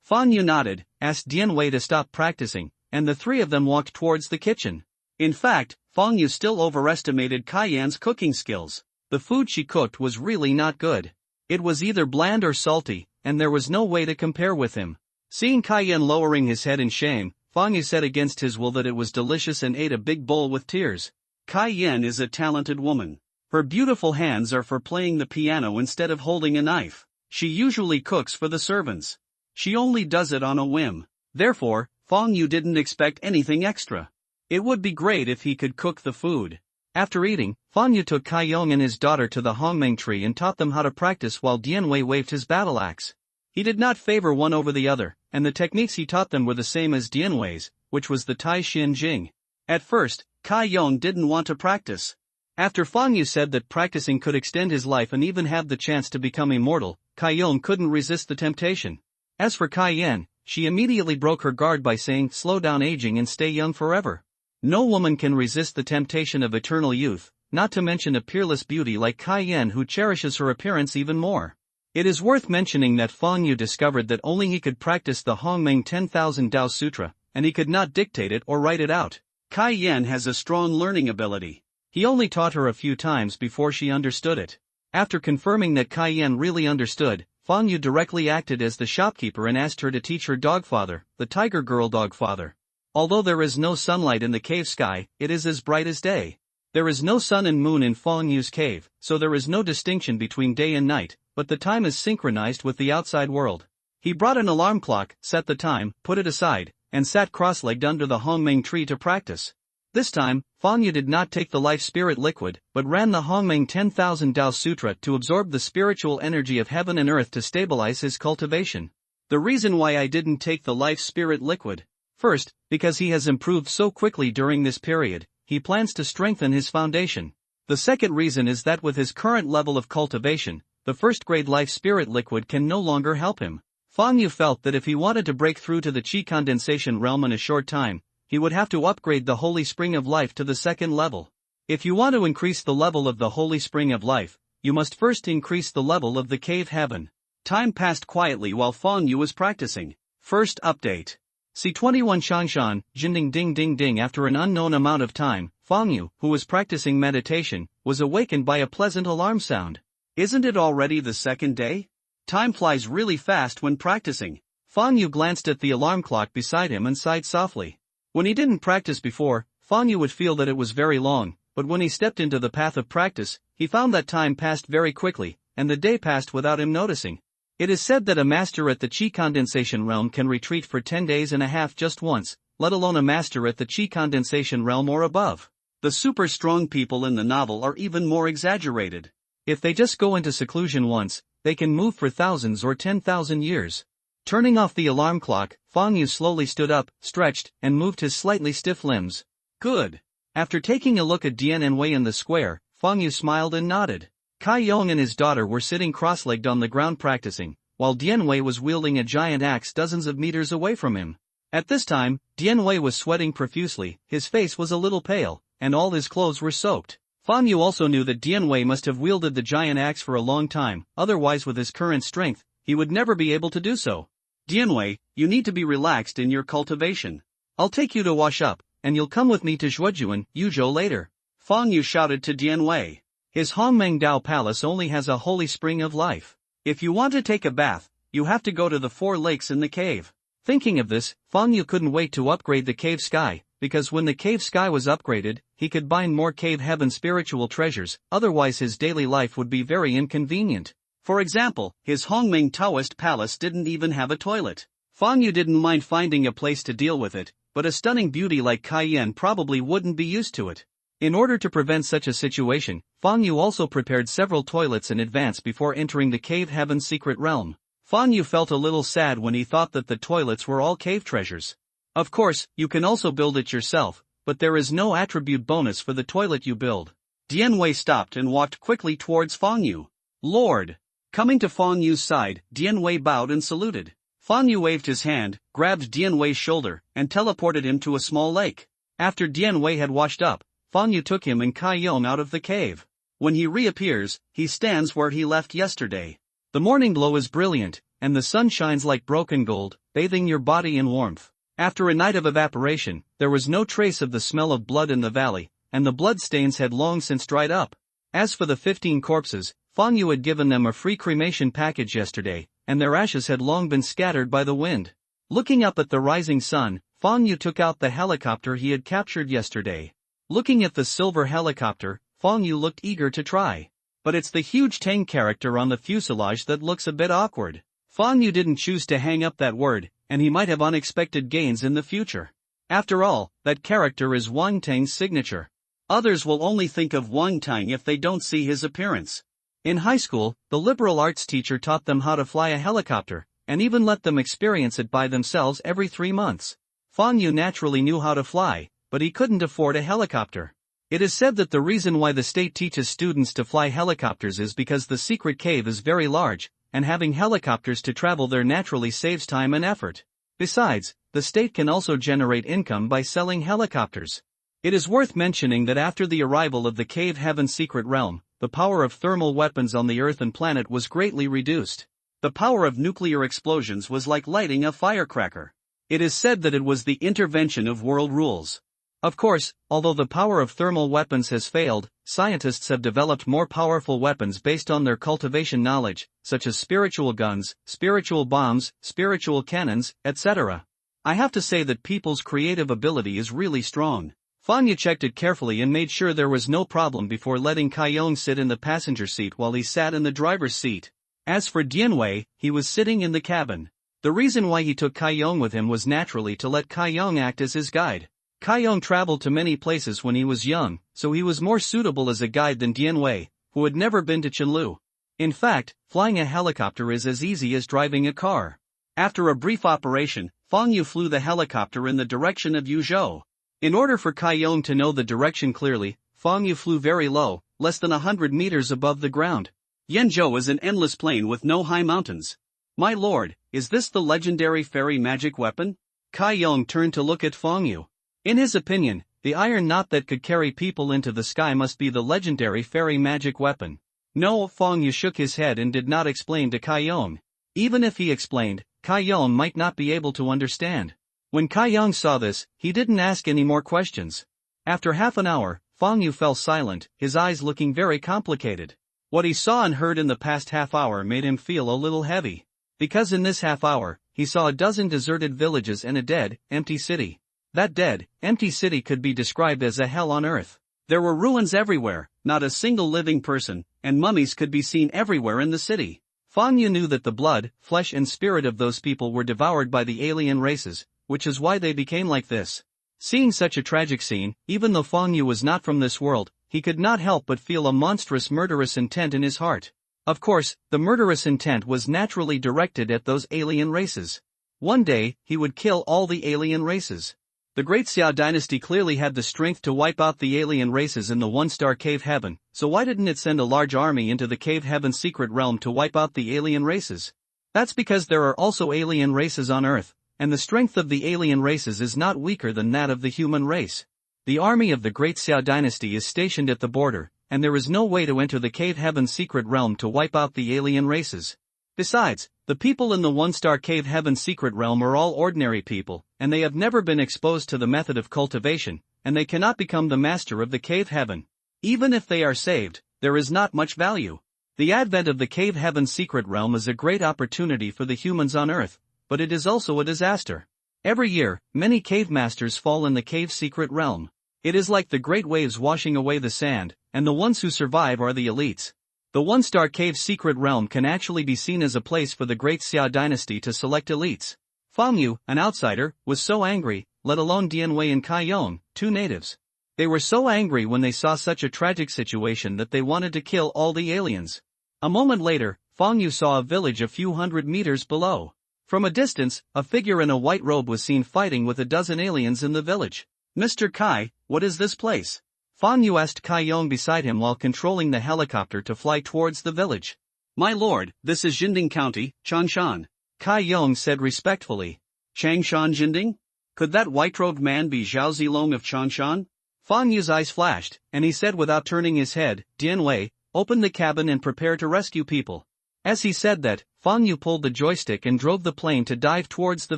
Fan Yu nodded, asked Dian Wei to stop practicing, and the three of them walked towards the kitchen. In fact, Fang Yu still overestimated Kai Yan's cooking skills. The food she cooked was really not good. It was either bland or salty, and there was no way to compare with him. Seeing Kai Yan lowering his head in shame, Fang Yu said against his will that it was delicious and ate a big bowl with tears. Kai Yan is a talented woman. Her beautiful hands are for playing the piano instead of holding a knife. She usually cooks for the servants. She only does it on a whim. Therefore, Fang Yu didn't expect anything extra. It would be great if he could cook the food. After eating, Fang Yu took Kai Yong and his daughter to the Hongmeng tree and taught them how to practice while Dian Wei waved his battle axe. He did not favor one over the other, and the techniques he taught them were the same as Dian Wei's, which was the Tai Xin Jing. At first, Kai Yong didn't want to practice. After Fang Yu said that practicing could extend his life and even have the chance to become immortal, Kai Yong couldn't resist the temptation. As for Kai Yan, she immediately broke her guard by saying, "Slow down aging and stay young forever." No woman can resist the temptation of eternal youth, not to mention a peerless beauty like Kai Yan who cherishes her appearance even more. It is worth mentioning that Fang Yu discovered that only he could practice the Hongmeng 10,000 Tao Sutra, and he could not dictate it or write it out. Kai Yan has a strong learning ability. He only taught her a few times before she understood it. After confirming that Kai Yan really understood, Fang Yu directly acted as the shopkeeper and asked her to teach her dogfather, the tiger girl dogfather. Although there is no sunlight in the cave sky, it is as bright as day. There is no sun and moon in Fang Yu's cave, so there is no distinction between day and night, but the time is synchronized with the outside world. He brought an alarm clock, set the time, put it aside, and sat cross-legged under the Hongmeng tree to practice. This time, Fang Yu did not take the life spirit liquid, but ran the Hongmeng 10,000 Tao Sutra to absorb the spiritual energy of heaven and earth to stabilize his cultivation. The reason why I didn't take the life spirit liquid. First, because he has improved so quickly during this period, he plans to strengthen his foundation. The second reason is that with his current level of cultivation, the first-grade life spirit liquid can no longer help him. Fang Yu felt that if he wanted to break through to the Qi condensation realm in a short time, he would have to upgrade the Holy Spring of Life to the second level. If you want to increase the level of the Holy Spring of Life, you must first increase the level of the cave heaven. Time passed quietly while Fang Yu was practicing. First update. C21 Shangshan, Jinding Ding Ding Ding. After an unknown amount of time, Fang Yu, who was practicing meditation, was awakened by a pleasant alarm sound. Isn't it already the second day? Time flies really fast when practicing. Fang Yu glanced at the alarm clock beside him and sighed softly. When he didn't practice before, Fang Yu would feel that it was very long, but when he stepped into the path of practice, he found that time passed very quickly, and the day passed without him noticing. It is said that a master at the Qi condensation realm can retreat for 10 days and a half just once, let alone a master at the Qi condensation realm or above. The super strong people in the novel are even more exaggerated. If they just go into seclusion once, they can move for thousands or 10,000 years. Turning off the alarm clock, Fang Yu slowly stood up, stretched, and moved his slightly stiff limbs. Good. After taking a look at Dian Wei in the square, Fang Yu smiled and nodded. Kai Yong and his daughter were sitting cross-legged on the ground practicing, while Dian Wei was wielding a giant axe dozens of meters away from him. At this time, Dian Wei was sweating profusely, his face was a little pale, and all his clothes were soaked. Fang Yu also knew that Dian Wei must have wielded the giant axe for a long time, otherwise with his current strength, he would never be able to do so. Dian Wei, you need to be relaxed in your cultivation. I'll take you to wash up, and you'll come with me to Zhuojuan, Yuzhou later. Fang Yu shouted to Dian Wei. His Hongmeng Dao Palace only has a holy spring of life. If you want to take a bath, you have to go to the 4 lakes in the cave. Thinking of this, Fang Yu couldn't wait to upgrade the cave sky, because when the cave sky was upgraded, he could bind more cave heaven spiritual treasures, otherwise his daily life would be very inconvenient. For example, his Hongmeng Taoist palace didn't even have a toilet. Fang Yu didn't mind finding a place to deal with it, but a stunning beauty like Kai Yan probably wouldn't be used to it. In order to prevent such a situation, Fang Yu also prepared several toilets in advance before entering the cave heaven's secret realm. Fang Yu felt a little sad when he thought that the toilets were all cave treasures. Of course, you can also build it yourself, but there is no attribute bonus for the toilet you build. Dian Wei stopped and walked quickly towards Fang Yu. Lord! Coming to Fang Yu's side, Dian Wei bowed and saluted. Fang Yu waved his hand, grabbed Dian Wei's shoulder, and teleported him to a small lake. After Dian Wei had washed up, Fang Yu took him and Kai Yong out of the cave. When he reappears, he stands where he left yesterday. The morning glow is brilliant, and the sun shines like broken gold, bathing your body in warmth. After a night of evaporation, there was no trace of the smell of blood in the valley, and the blood stains had long since dried up. As for the 15 corpses, Fang Yu had given them a free cremation package yesterday, and their ashes had long been scattered by the wind. Looking up at the rising sun, Fang Yu took out the helicopter he had captured yesterday. Looking at the silver helicopter, Fang Yu looked eager to try. But it's the huge Tang character on the fuselage that looks a bit awkward. Fang Yu didn't choose to hang up that word, and he might have unexpected gains in the future. After all, that character is Wang Tang's signature. Others will only think of Wang Tang if they don't see his appearance. In high school, the liberal arts teacher taught them how to fly a helicopter, and even let them experience it by themselves every 3 months. Fang Yu naturally knew how to fly, but he couldn't afford a helicopter. It is said that the reason why the state teaches students to fly helicopters is because the secret cave is very large, and having helicopters to travel there naturally saves time and effort. Besides, the state can also generate income by selling helicopters. It is worth mentioning that after the arrival of the Cave Heaven secret realm, the power of thermal weapons on the Earth and planet was greatly reduced. The power of nuclear explosions was like lighting a firecracker. It is said that it was the intervention of world rules. Of course, although the power of thermal weapons has failed, scientists have developed more powerful weapons based on their cultivation knowledge, such as spiritual guns, spiritual bombs, spiritual cannons, etc. I have to say that people's creative ability is really strong. Fang Yu checked it carefully and made sure there was no problem before letting Kai Yong sit in the passenger seat while he sat in the driver's seat. As for Dian Wei, he was sitting in the cabin. The reason why he took Kai Yong with him was naturally to let Kai Yong act as his guide. Kai Yong traveled to many places when he was young, so he was more suitable as a guide than Dian Wei, who had never been to Qianlu. In fact, flying a helicopter is as easy as driving a car. After a brief operation, Fang Yu flew the helicopter in the direction of Yuzhou. In order for Kai Yong to know the direction clearly, Fang Yu flew very low, less than 100 meters above the ground. Yanzhou is an endless plain with no high mountains. My lord, is this the legendary fairy magic weapon? Kai Yong turned to look at Fang Yu. In his opinion, the iron knot that could carry people into the sky must be the legendary fairy magic weapon. No, Fang Yu shook his head and did not explain to Kai Yong. Even if he explained, Kai Yong might not be able to understand. When Kai Yong saw this, he didn't ask any more questions. After half an hour, Fang Yu fell silent, his eyes looking very complicated. What he saw and heard in the past half hour made him feel a little heavy. Because in this half hour, he saw a dozen deserted villages and a dead, empty city. That dead, empty city could be described as a hell on earth. There were ruins everywhere, not a single living person, and mummies could be seen everywhere in the city. Fang Yu knew that the blood, flesh and spirit of those people were devoured by the alien races, which is why they became like this. Seeing such a tragic scene, even though Fang Yu was not from this world, he could not help but feel a monstrous murderous intent in his heart. Of course, the murderous intent was naturally directed at those alien races. One day, he would kill all the alien races. The Great Xiao dynasty clearly had the strength to wipe out the alien races in the one-star Cave Heaven, so why didn't it send a large army into the Cave Heaven secret realm to wipe out the alien races? That's because there are also alien races on Earth, and the strength of the alien races is not weaker than that of the human race. The army of the Great Xiao dynasty is stationed at the border, and there is no way to enter the Cave Heaven secret realm to wipe out the alien races. Besides, the people in the one-star Cave Heaven secret realm are all ordinary people, and they have never been exposed to the method of cultivation, and they cannot become the master of the Cave Heaven. Even if they are saved, there is not much value. The advent of the Cave Heaven secret realm is a great opportunity for the humans on Earth, but it is also a disaster. Every year, many cave masters fall in the cave secret realm. It is like the great waves washing away the sand, and the ones who survive are the elites. The one-star cave secret realm can actually be seen as a place for the Great Xiao dynasty to select elites. Fang Yu, an outsider, was so angry, let alone Dian Wei and Kai Yong, two natives. They were so angry when they saw such a tragic situation that they wanted to kill all the aliens. A moment later, Fang Yu saw a village a few hundred meters below. From a distance, a figure in a white robe was seen fighting with a dozen aliens in the village. Mr. Kai, what is this place? Fang Yu asked Kai Yong beside him while controlling the helicopter to fly towards the village. My lord, this is Jinding County, Changshan. Kai Yong said respectfully. Changshan Jinding? Could that white-robed man be Zhao Zilong of Changshan? Fang Yu's eyes flashed, and he said without turning his head, Dian Wei, open the cabin and prepare to rescue people. As he said that, Fang Yu pulled the joystick and drove the plane to dive towards the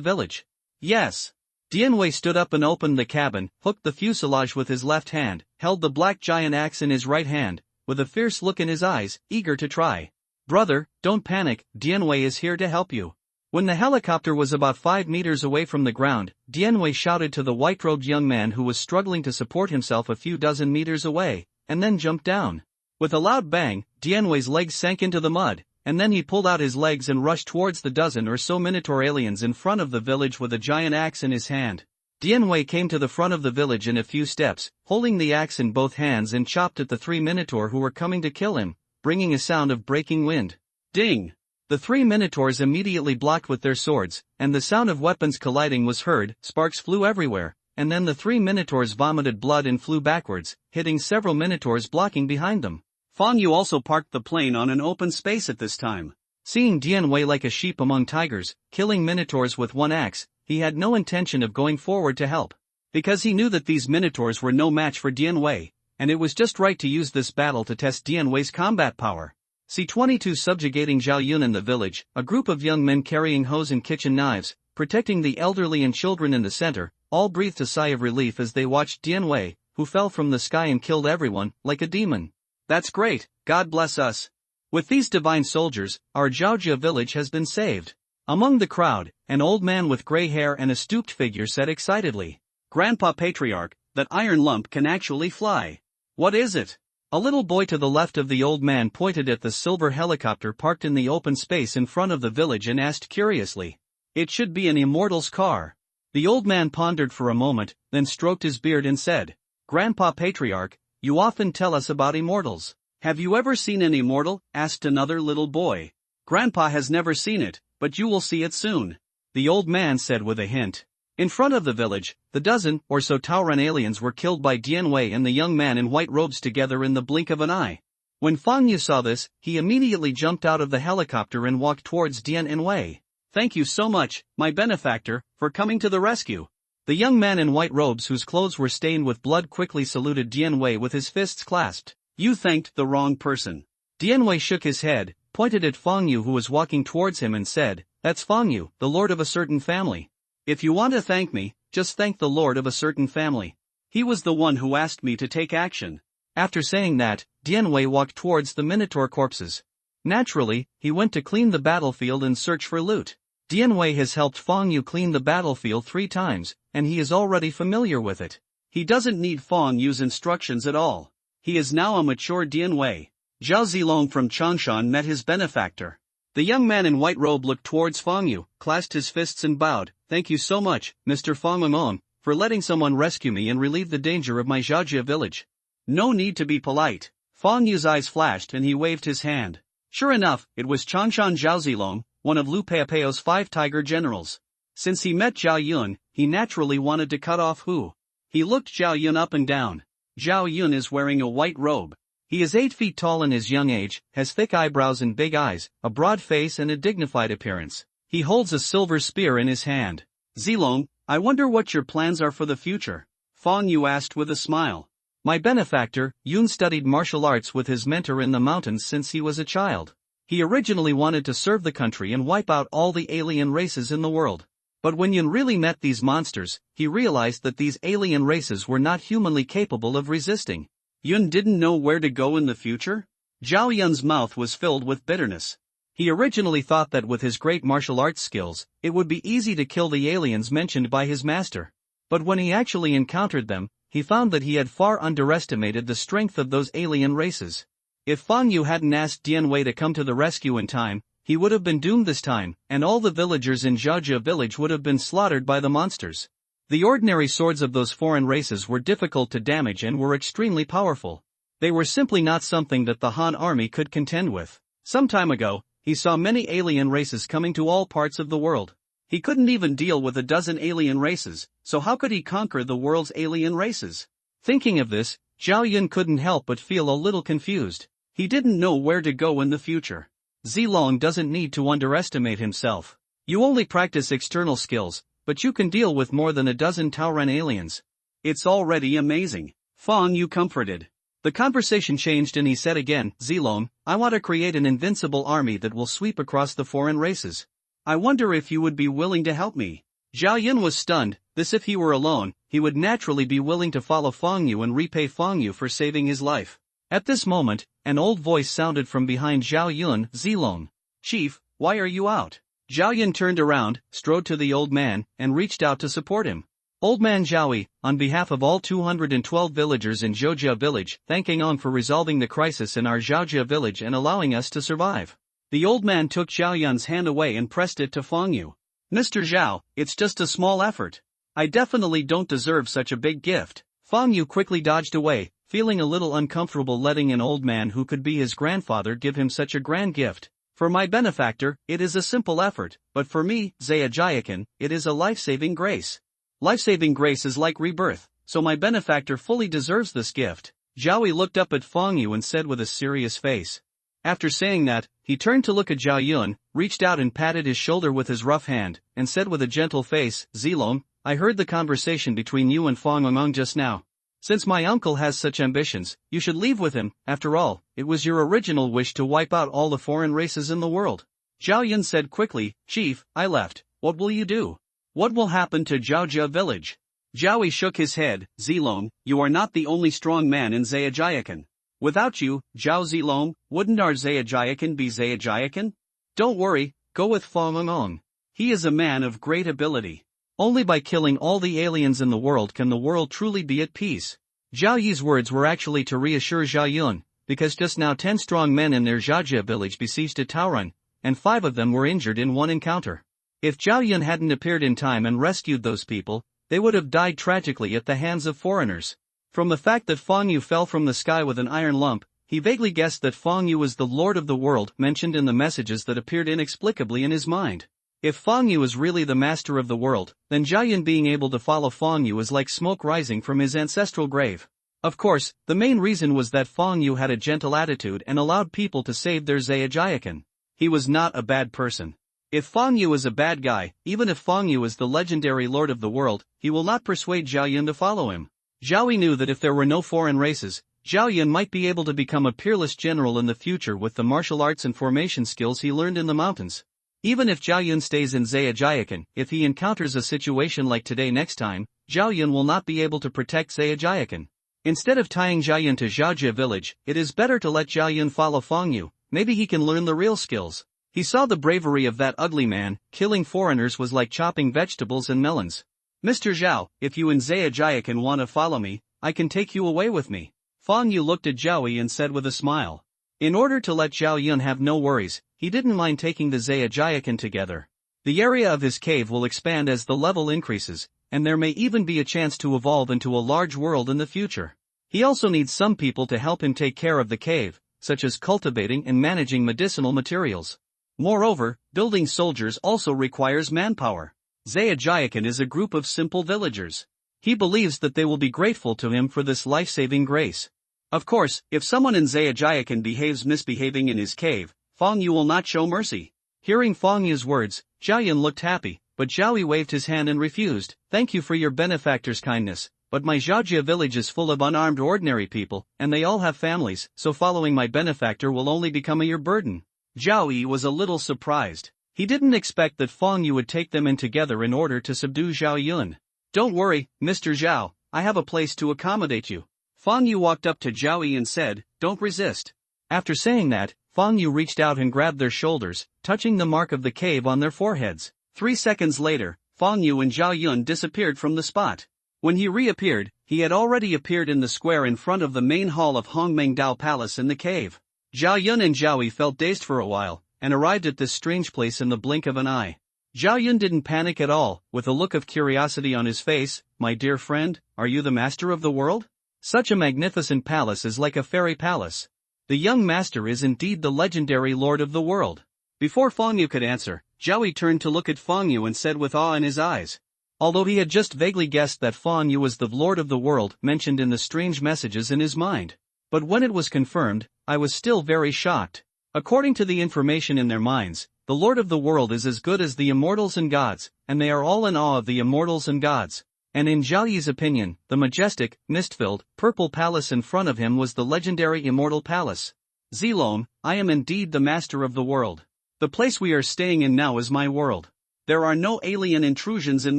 village. Yes. Dianwei stood up and opened the cabin, hooked the fuselage with his left hand, held the black giant axe in his right hand, with a fierce look in his eyes, eager to try. Brother, don't panic, Dianwei is here to help you. When the helicopter was about 5 meters away from the ground, Dianwei shouted to the white-robed young man who was struggling to support himself a few dozen meters away, and then jumped down. With a loud bang, Dianwei's legs sank into the mud, and then he pulled out his legs and rushed towards the dozen or so Minotaur aliens in front of the village with a giant axe in his hand. Dianwei came to the front of the village in a few steps, holding the axe in both hands, and chopped at the 3 Minotaur who were coming to kill him, bringing a sound of breaking wind. Ding! The 3 Minotaurs immediately blocked with their swords, and the sound of weapons colliding was heard. Sparks flew everywhere, and then the 3 Minotaurs vomited blood and flew backwards, hitting several Minotaurs blocking behind them. Fang Yu also parked the plane on an open space at this time. Seeing Dianwei like a sheep among tigers, killing Minotaurs with one axe, he had no intention of going forward to help. Because he knew that these Minotaurs were no match for Dianwei, and it was just right to use this battle to test Dianwei's combat power. C-22 subjugating Zhao Yun in the village, a group of young men carrying hoes and kitchen knives, protecting the elderly and children in the center, all breathed a sigh of relief as they watched Dianwei, who fell from the sky and killed everyone, like a demon. That's great, God bless us. With these divine soldiers, our Zhaojia village has been saved. Among the crowd, an old man with gray hair and a stooped figure said excitedly, Grandpa Patriarch, that iron lump can actually fly. What is it? A little boy to the left of the old man pointed at the silver helicopter parked in the open space in front of the village and asked curiously. It should be an immortal's car. The old man pondered for a moment, then stroked his beard and said, Grandpa Patriarch, you often tell us about immortals. Have you ever seen an immortal? Asked another little boy. Grandpa has never seen it, but you will see it soon. The old man said with a hint. In front of the village, the dozen or so Tauran aliens were killed by Dianwei and the young man in white robes together in the blink of an eye. When Fang Yu saw this, he immediately jumped out of the helicopter and walked towards Dianwei. Thank you so much, my benefactor, for coming to the rescue. The young man in white robes whose clothes were stained with blood quickly saluted Dianwei with his fists clasped. You thanked the wrong person. Dianwei shook his head, pointed at Fang Yu who was walking towards him and said, That's Fang Yu, the lord of a certain family. If you want to thank me, just thank the lord of a certain family. He was the one who asked me to take action. After saying that, Dianwei walked towards the Minotaur corpses. Naturally, he went to clean the battlefield and search for loot. Dianwei has helped Fang Yu clean the battlefield 3 times, and he is already familiar with it. He doesn't need Fang Yu's instructions at all. He is now a mature Dianwei. Zhao Zilong from Changshan met his benefactor. The young man in white robe looked towards Fang Yu, clasped his fists and bowed. Thank you so much, Mr. Fang Mengong, for letting someone rescue me and relieve the danger of my Zhaojia village. No need to be polite. Fang Yu's eyes flashed and he waved his hand. Sure enough, it was Changshan Zhao Zilong, one of Lu Peipeo's 5 tiger generals. Since he met Zhao Yun, he naturally wanted to cut off Hu. He looked Zhao Yun up and down. Zhao Yun is wearing a white robe. He is 8 feet tall in his young age, has thick eyebrows and big eyes, a broad face and a dignified appearance. He holds a silver spear in his hand. Zilong, I wonder what your plans are for the future? Fang Yu asked with a smile. My benefactor, Yun studied martial arts with his mentor in the mountains since he was a child. He originally wanted to serve the country and wipe out all the alien races in the world. But when Yun really met these monsters, he realized that these alien races were not humanly capable of resisting. Yun didn't know where to go in the future? Zhao Yun's mouth was filled with bitterness. He originally thought that with his great martial arts skills, it would be easy to kill the aliens mentioned by his master. But when he actually encountered them, he found that he had far underestimated the strength of those alien races. If Fang Yu hadn't asked Dianwei to come to the rescue in time, he would have been doomed this time, and all the villagers in Zhaojia village would have been slaughtered by the monsters. The ordinary swords of those foreign races were difficult to damage and were extremely powerful. They were simply not something that the Han army could contend with. Some time ago, he saw many alien races coming to all parts of the world. He couldn't even deal with a dozen alien races, so how could he conquer the world's alien races? Thinking of this, Zhao Yun couldn't help but feel a little confused. He didn't know where to go in the future. Zilong doesn't need to underestimate himself. You only practice external skills, but you can deal with more than a dozen Tauran aliens. It's already amazing. Fang Yu comforted. The conversation changed and he said again, Zilong, I want to create an invincible army that will sweep across the foreign races. I wonder if you would be willing to help me." Zhao Yun was stunned. This, if he were alone, he would naturally be willing to follow Feng Yu and repay Feng Yu for saving his life. At this moment, an old voice sounded from behind Zhao Yun. "Zilong. Chief, why are you out?" Zhao Yun turned around, strode to the old man, and reached out to support him. "Old man Zhaoyi, on behalf of all 212 villagers in Zhoujia village, thanking on for resolving the crisis in our Zhoujia village and allowing us to survive." The old man took Zhao Yun's hand away and pressed it to Feng Yu. "Mr. Zhao, it's just a small effort. I definitely don't deserve such a big gift." Feng Yu quickly dodged away, feeling a little uncomfortable letting an old man who could be his grandfather give him such a grand gift. "For my benefactor, it is a simple effort, but for me, Zayajayakan, it is a life-saving grace. Life-saving grace is like rebirth, so my benefactor fully deserves this gift." Zhaoyi looked up at Feng Yu and said with a serious face. After saying that, he turned to look at Zhao Yun, reached out and patted his shoulder with his rough hand, and said with a gentle face, "Zilong, I heard the conversation between you and Feng Yong just now. Since my uncle has such ambitions, you should leave with him. After all, it was your original wish to wipe out all the foreign races in the world." Zhao Yun said quickly, "Chief, I left. What will you do? What will happen to Zhoujia village?" Zhaoyi shook his head. "Zilong, you are not the only strong man in Zayajayakan. Without you, Zhao Zilong, wouldn't our Zayajayakan be Zayajayakan? Don't worry, go with Feng Yong. He is a man of great ability. Only by killing all the aliens in the world can the world truly be at peace." Zhao Yi's words were actually to reassure Zhao Yun, because just now 10 strong men in their Zhoujia village besieged Taoran, and 5 of them were injured in one encounter. If Zhao Yun hadn't appeared in time and rescued those people, they would have died tragically at the hands of foreigners. From the fact that Feng Yu fell from the sky with an iron lump, he vaguely guessed that Feng Yu was the Lord of the World mentioned in the messages that appeared inexplicably in his mind. If Feng Yu is really the master of the world, then Zhao Yun being able to follow Feng Yu is like smoke rising from his ancestral grave. Of course, the main reason was that Feng Yu had a gentle attitude and allowed people to save their Zayajayakan. He was not a bad person. If Feng Yu is a bad guy, even if Feng Yu is the legendary lord of the world, he will not persuade Zhao Yun to follow him. Zhao Yi knew that if there were no foreign races, Zhao Yun might be able to become a peerless general in the future with the martial arts and formation skills he learned in the mountains. Even if Zhao Yun stays in Zayajayakan, if he encounters a situation like today next time, Zhao Yun will not be able to protect Zayajayakan. Instead of tying Zhao Yun to Zhoujia village, it is better to let Zhao Yun follow Feng Yu. Maybe he can learn the real skills. He saw the bravery of that ugly man. Killing foreigners was like chopping vegetables and melons. "Mr. Zhao, if you and Zayajayakan want to follow me, I can take you away with me." Feng Yu looked at Zhao Yi and said with a smile. In order to let Zhao Yun have no worries, he didn't mind taking the Zayajayakan together. The area of his cave will expand as the level increases, and there may even be a chance to evolve into a large world in the future. He also needs some people to help him take care of the cave, such as cultivating and managing medicinal materials. Moreover, building soldiers also requires manpower. Zayajayakan is a group of simple villagers. He believes that they will be grateful to him for this life-saving grace. Of course, if someone in Zayajayakan behaves misbehaving in his cave, Feng Yu will not show mercy. Hearing Feng Yu's words, Zhao Yun looked happy, but Zhao Yi waved his hand and refused. "Thank you for your benefactor's kindness, but my Zhoujia village is full of unarmed ordinary people, and they all have families, so following my benefactor will only become a your burden." Zhao Yi was a little surprised. He didn't expect that Feng Yu would take them in together in order to subdue Zhao Yun. "Don't worry, Mr. Zhao, I have a place to accommodate you." Feng Yu walked up to Zhao Yi and said, "Don't resist." After saying that, Feng Yu reached out and grabbed their shoulders, touching the mark of the cave on their foreheads. 3 seconds later, Feng Yu and Zhao Yun disappeared from the spot. When he reappeared, he had already appeared in the square in front of the main hall of Hongmengdao Palace in the cave. Zhao Yun and Zhao Yi felt dazed for a while, and arrived at this strange place in the blink of an eye. Zhao Yun didn't panic at all, with a look of curiosity on his face. "My dear friend, are you the master of the world? Such a magnificent palace is like a fairy palace. The young master is indeed the legendary lord of the world." Before Feng Yu could answer, Zhao Yi turned to look at Feng Yu and said with awe in his eyes. Although he had just vaguely guessed that Feng Yu was the lord of the world mentioned in the strange messages in his mind. But when it was confirmed, I was still very shocked. According to the information in their minds, the lord of the world is as good as the immortals and gods, and they are all in awe of the immortals and gods. And in Zhao Yi's opinion, the majestic, mist-filled, purple palace in front of him was the legendary immortal palace. Zilong, I am indeed the master of the world. The place we are staying in now is my world. There are no alien intrusions in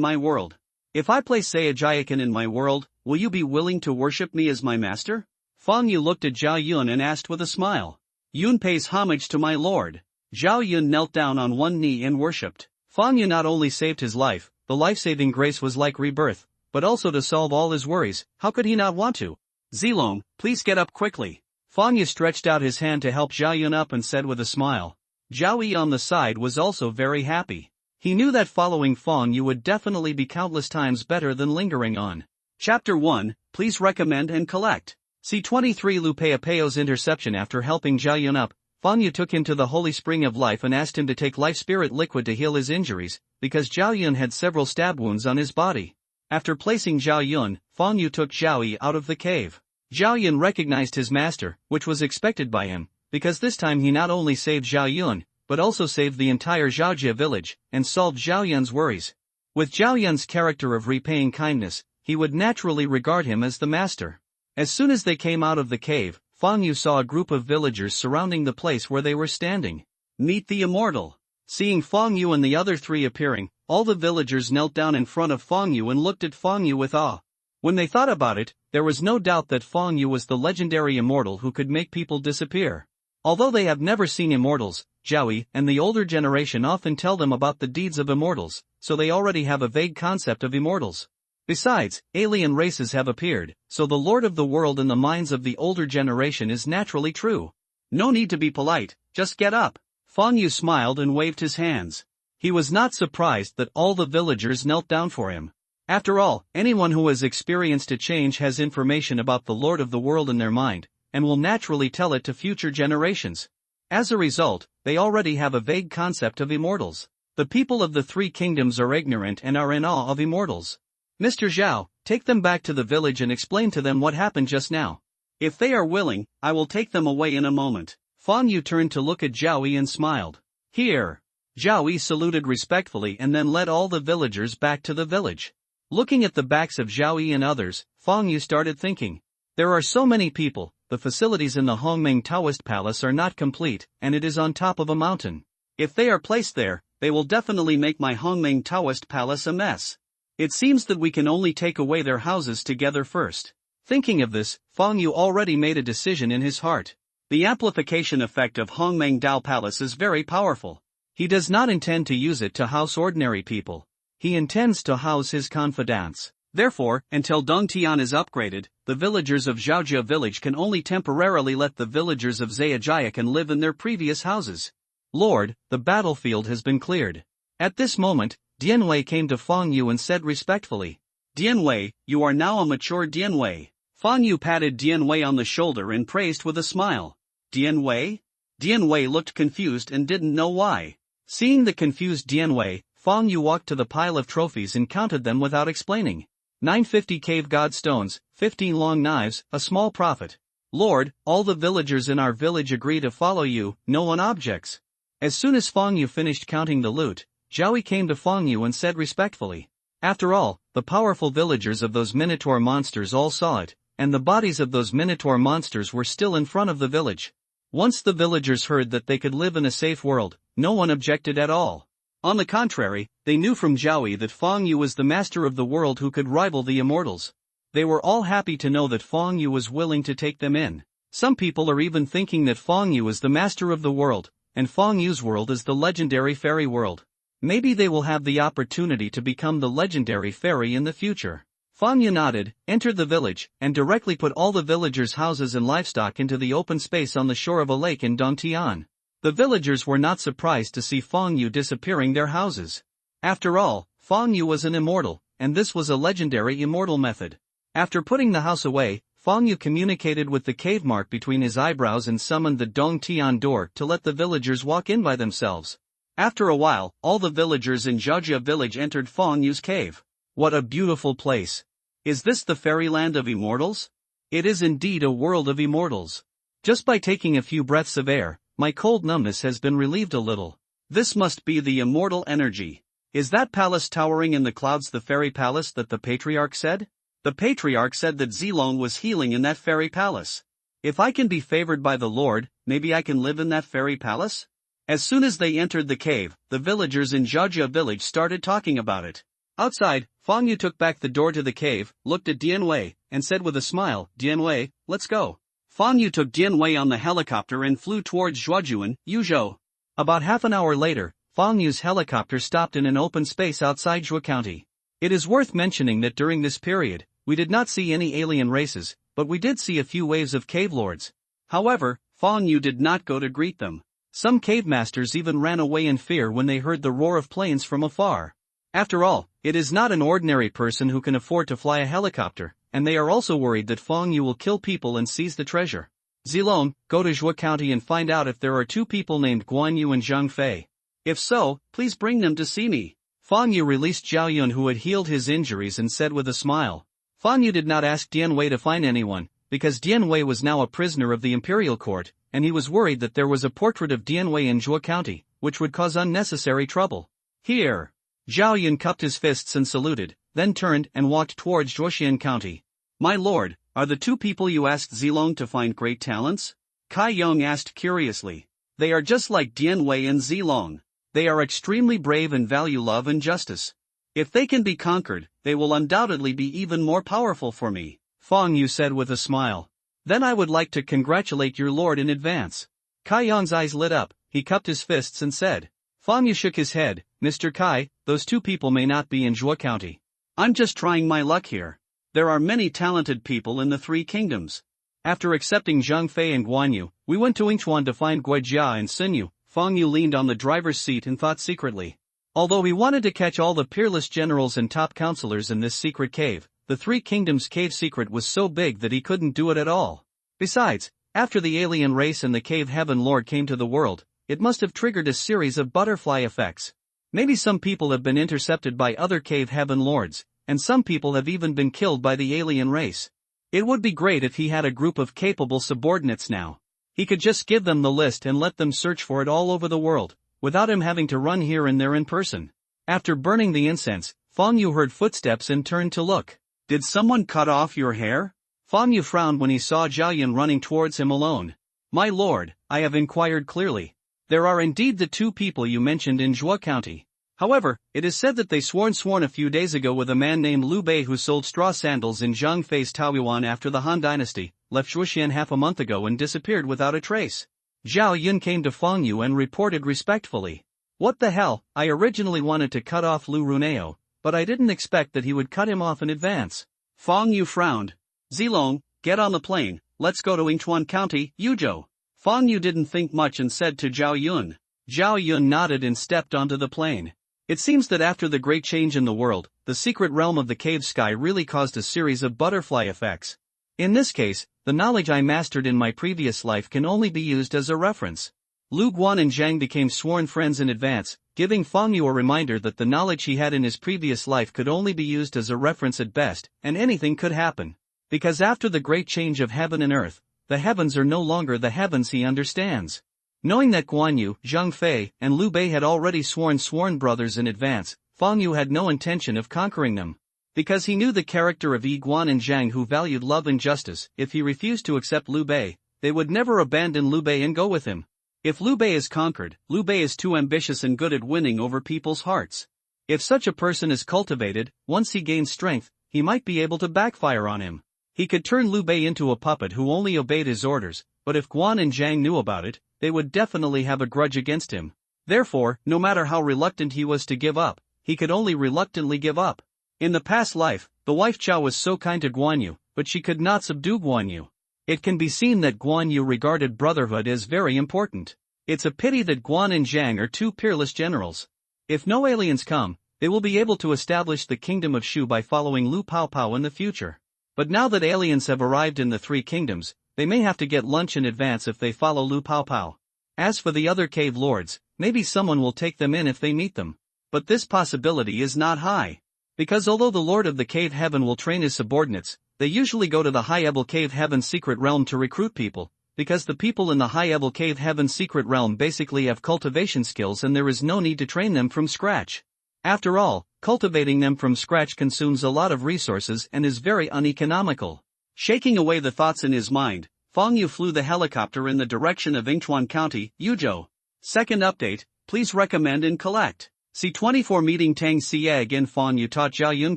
my world. If I place Zayajayakan in my world, will you be willing to worship me as my master? Fang Yu looked at Zhao Yun and asked with a smile. Yun pays homage to my lord. Zhao Yun knelt down on one knee and worshipped. Fang Yu not only saved his life, the life-saving grace was like rebirth, but also to solve all his worries. How could he not want to? Zilong, please get up quickly. Fang Yu stretched out his hand to help Zhao Yun up and said with a smile. Zhao Yi on the side was also very happy. He knew that following Fang Yu would definitely be countless times better than lingering on. Chapter 1, Please Recommend and Collect. C23 Lu Peo's interception. After helping Zhao Yun up, Fang Yu took him to the Holy Spring of Life and asked him to take Life Spirit Liquid to heal his injuries, because Zhao Yun had several stab wounds on his body. After placing Zhao Yun, Fang Yu took Zhao Yi out of the cave. Zhao Yun recognized his master, which was expected by him, because this time he not only saved Zhao Yun, but also saved the entire Zhaojia village, and solved Zhao Yun's worries. With Zhao Yun's character of repaying kindness, he would naturally regard him as the master. As soon as they came out of the cave, Fang Yu saw a group of villagers surrounding the place where they were standing. Meet the immortal. Seeing Fang Yu and the other three appearing, all the villagers knelt down in front of Fang Yu and looked at Fang Yu with awe. When they thought about it, there was no doubt that Fang Yu was the legendary immortal who could make people disappear. Although they have never seen immortals, Zhao Yi and the older generation often tell them about the deeds of immortals, so they already have a vague concept of immortals. Besides, alien races have appeared, so the Lord of the World in the minds of the older generation is naturally true. No need to be polite, just get up. Fang Yu smiled and waved his hands. He was not surprised that all the villagers knelt down for him. After all, anyone who has experienced a change has information about the Lord of the World in their mind, and will naturally tell it to future generations. As a result, they already have a vague concept of immortals. The people of the three kingdoms are ignorant and are in awe of immortals. Mr. Zhao, take them back to the village and explain to them what happened just now. If they are willing, I will take them away in a moment. Fang Yu turned to look at Zhao Yi and smiled. Here. Zhao Yi saluted respectfully and then led all the villagers back to the village. Looking at the backs of Zhao Yi and others, Fang Yu started thinking. There are so many people, the facilities in the Hongmeng Taoist Palace are not complete, and it is on top of a mountain. If they are placed there, they will definitely make my Hongmeng Taoist Palace a mess. It seems that we can only take away their houses together first. Thinking of this, Fang Yu already made a decision in his heart. The amplification effect of Hongmeng Dao Palace is very powerful. He does not intend to use it to house ordinary people. He intends to house his confidants. Therefore, until Dongtian is upgraded, the villagers of Zhaojia village can only temporarily let the villagers of Zayajayakan live in their previous houses. Lord, the battlefield has been cleared. At this moment, Dianwei came to Fang Yu and said respectfully, Dianwei, you are now a mature Dianwei. Fang Yu patted Dianwei on the shoulder and praised with a smile. Dianwei? Dianwei looked confused and didn't know why. Seeing the confused Dianwei, Fang Yu walked to the pile of trophies and counted them without explaining. 950 cave god stones, 15 long knives, a small profit. Lord, all the villagers in our village agree to follow you, no one objects. As soon as Fang Yu finished counting the loot, Zhao Yi came to Fang Yu and said respectfully. After all, the powerful villagers of those minotaur monsters all saw it, and the bodies of those minotaur monsters were still in front of the village. Once the villagers heard that they could live in a safe world, no one objected at all. On the contrary, they knew from Zhao Yi that Fang Yu was the master of the world who could rival the immortals. They were all happy to know that Fang Yu was willing to take them in. Some people are even thinking that Fang Yu is the master of the world, and Fang Yu's world is the legendary fairy world. Maybe they will have the opportunity to become the legendary fairy in the future. Fang Yu nodded, entered the village, and directly put all the villagers' houses and livestock into the open space on the shore of a lake in Dongtian. The villagers were not surprised to see Fang Yu disappearing their houses. After all, Fang Yu was an immortal, and this was a legendary immortal method. After putting the house away, Fang Yu communicated with the cave mark between his eyebrows and summoned the Dongtian door to let the villagers walk in by themselves. After a while, all the villagers in Zhaojia village entered Fang Yu's cave. What a beautiful place! Is this the fairyland of immortals? It is indeed a world of immortals. Just by taking a few breaths of air, my cold numbness has been relieved a little. This must be the immortal energy. Is that palace towering in the clouds the fairy palace that the patriarch said? The patriarch said that Zilong was healing in that fairy palace. If I can be favored by the Lord, maybe I can live in that fairy palace? As soon as they entered the cave, the villagers in Jiajia village started talking about it. Outside, Fang Yu took back the door to the cave, looked at Dian Wei, and said with a smile, "Dian Wei, let's go." Fang Yu took Dian Wei on the helicopter and flew towards Zhuajuan, Yuzhou. About half an hour later, Fang Yu's helicopter stopped in an open space outside Zhuo County. It is worth mentioning that during this period, we did not see any alien races, but we did see a few waves of cave lords. However, Fang Yu did not go to greet them. Some cave masters even ran away in fear when they heard the roar of planes from afar. After all, it is not an ordinary person who can afford to fly a helicopter, and they are also worried that Fang Yu will kill people and seize the treasure. Zilong, go to Zhuo County and find out if there are two people named Guan Yu and Zhang Fei. If so, please bring them to see me. Fang Yu released Zhao Yun, who had healed his injuries, and said with a smile. Fang Yu did not ask Dian Wei to find anyone, because Dian Wei was now a prisoner of the imperial court, and he was worried that there was a portrait of Dian Wei in Zhuo County, which would cause unnecessary trouble. Here. Zhao Yun cupped his fists and saluted, then turned and walked towards Zhuoxian County. My lord, are the two people you asked Zilong to find great talents? Kai Yong asked curiously. They are just like Dian Wei and Zilong. They are extremely brave and value love and justice. If they can be conquered, they will undoubtedly be even more powerful for me, Fang Yu said with a smile. Then I would like to congratulate your lord in advance. Kai Yong's eyes lit up, he cupped his fists and said. Fang Yu shook his head, Mr. Kai, those two people may not be in Zhuo County. I'm just trying my luck here. There are many talented people in the three kingdoms. After accepting Zhang Fei and Guan Yu, we went to Yingchuan to find Guijia and Sun Yu. Fang Yu leaned on the driver's seat and thought secretly. Although he wanted to catch all the peerless generals and top counselors in this secret cave, the Three Kingdoms cave secret was so big that he couldn't do it at all. Besides, after the alien race and the cave heaven lord came to the world, it must have triggered a series of butterfly effects. Maybe some people have been intercepted by other cave heaven lords, and some people have even been killed by the alien race. It would be great if he had a group of capable subordinates now. He could just give them the list and let them search for it all over the world, without him having to run here and there in person. After burning the incense, Fang Yu heard footsteps and turned to look. Did someone cut off your hair? Fang Yu frowned when he saw Zhao Yun running towards him alone. My lord, I have inquired clearly. There are indeed the two people you mentioned in Zhuo County. However, it is said that they sworn a few days ago with a man named Liu Bei who sold straw sandals in Zhang Fei's Taoyuan after the Han Dynasty, left Zhuoxian half a month ago and disappeared without a trace. Zhao Yun came to Fang Yu and reported respectfully. What the hell, I originally wanted to cut off Lu Runeo, but I didn't expect that he would cut him off in advance. Fang Yu frowned. Zilong, get on the plane, let's go to Yingchuan County, Yuzhou. Fang Yu didn't think much and said to Zhao Yun. Zhao Yun nodded and stepped onto the plane. It seems that after the great change in the world, the secret realm of the cave sky really caused a series of butterfly effects. In this case, the knowledge I mastered in my previous life can only be used as a reference. Lu Guan and Zhang became sworn friends in advance, giving Fang Yu a reminder that the knowledge he had in his previous life could only be used as a reference at best, and anything could happen. Because after the great change of heaven and earth, the heavens are no longer the heavens he understands. Knowing that Guan Yu, Zhang Fei, and Liu Bei had already sworn brothers in advance, Fang Yu had no intention of conquering them. Because he knew the character of Yi Guan and Zhang, who valued love and justice, if he refused to accept Liu Bei, they would never abandon Liu Bei and go with him. If Liu Bei is conquered, Liu Bei is too ambitious and good at winning over people's hearts. If such a person is cultivated, once he gains strength, he might be able to backfire on him. He could turn Liu Bei into a puppet who only obeyed his orders, but if Guan and Zhang knew about it, they would definitely have a grudge against him. Therefore, no matter how reluctant he was to give up, he could only reluctantly give up. In the past life, the wife Chao was so kind to Guan Yu, but she could not subdue Guan Yu. It can be seen that Guan Yu regarded brotherhood as very important. It's a pity that Guan and Zhang are two peerless generals. If no aliens come, they will be able to establish the kingdom of Shu by following Lu Paopao in the future. But now that aliens have arrived in the Three Kingdoms, they may have to get lunch in advance if they follow Lu Paopao. As for the other cave lords, maybe someone will take them in if they meet them. But this possibility is not high. Because although the Lord of the Cave Heaven will train his subordinates, they usually go to the High Ebel Cave Heaven secret realm to recruit people, because the people in the High Ebel Cave Heaven secret realm basically have cultivation skills and there is no need to train them from scratch. After all, cultivating them from scratch consumes a lot of resources and is very uneconomical. Shaking away the thoughts in his mind, Fang Yu flew the helicopter in the direction of Yingchuan County, Yuzhou. Second update, please recommend and collect. C24 meeting Tang Xie again. Fang Yu taught Zhao Yun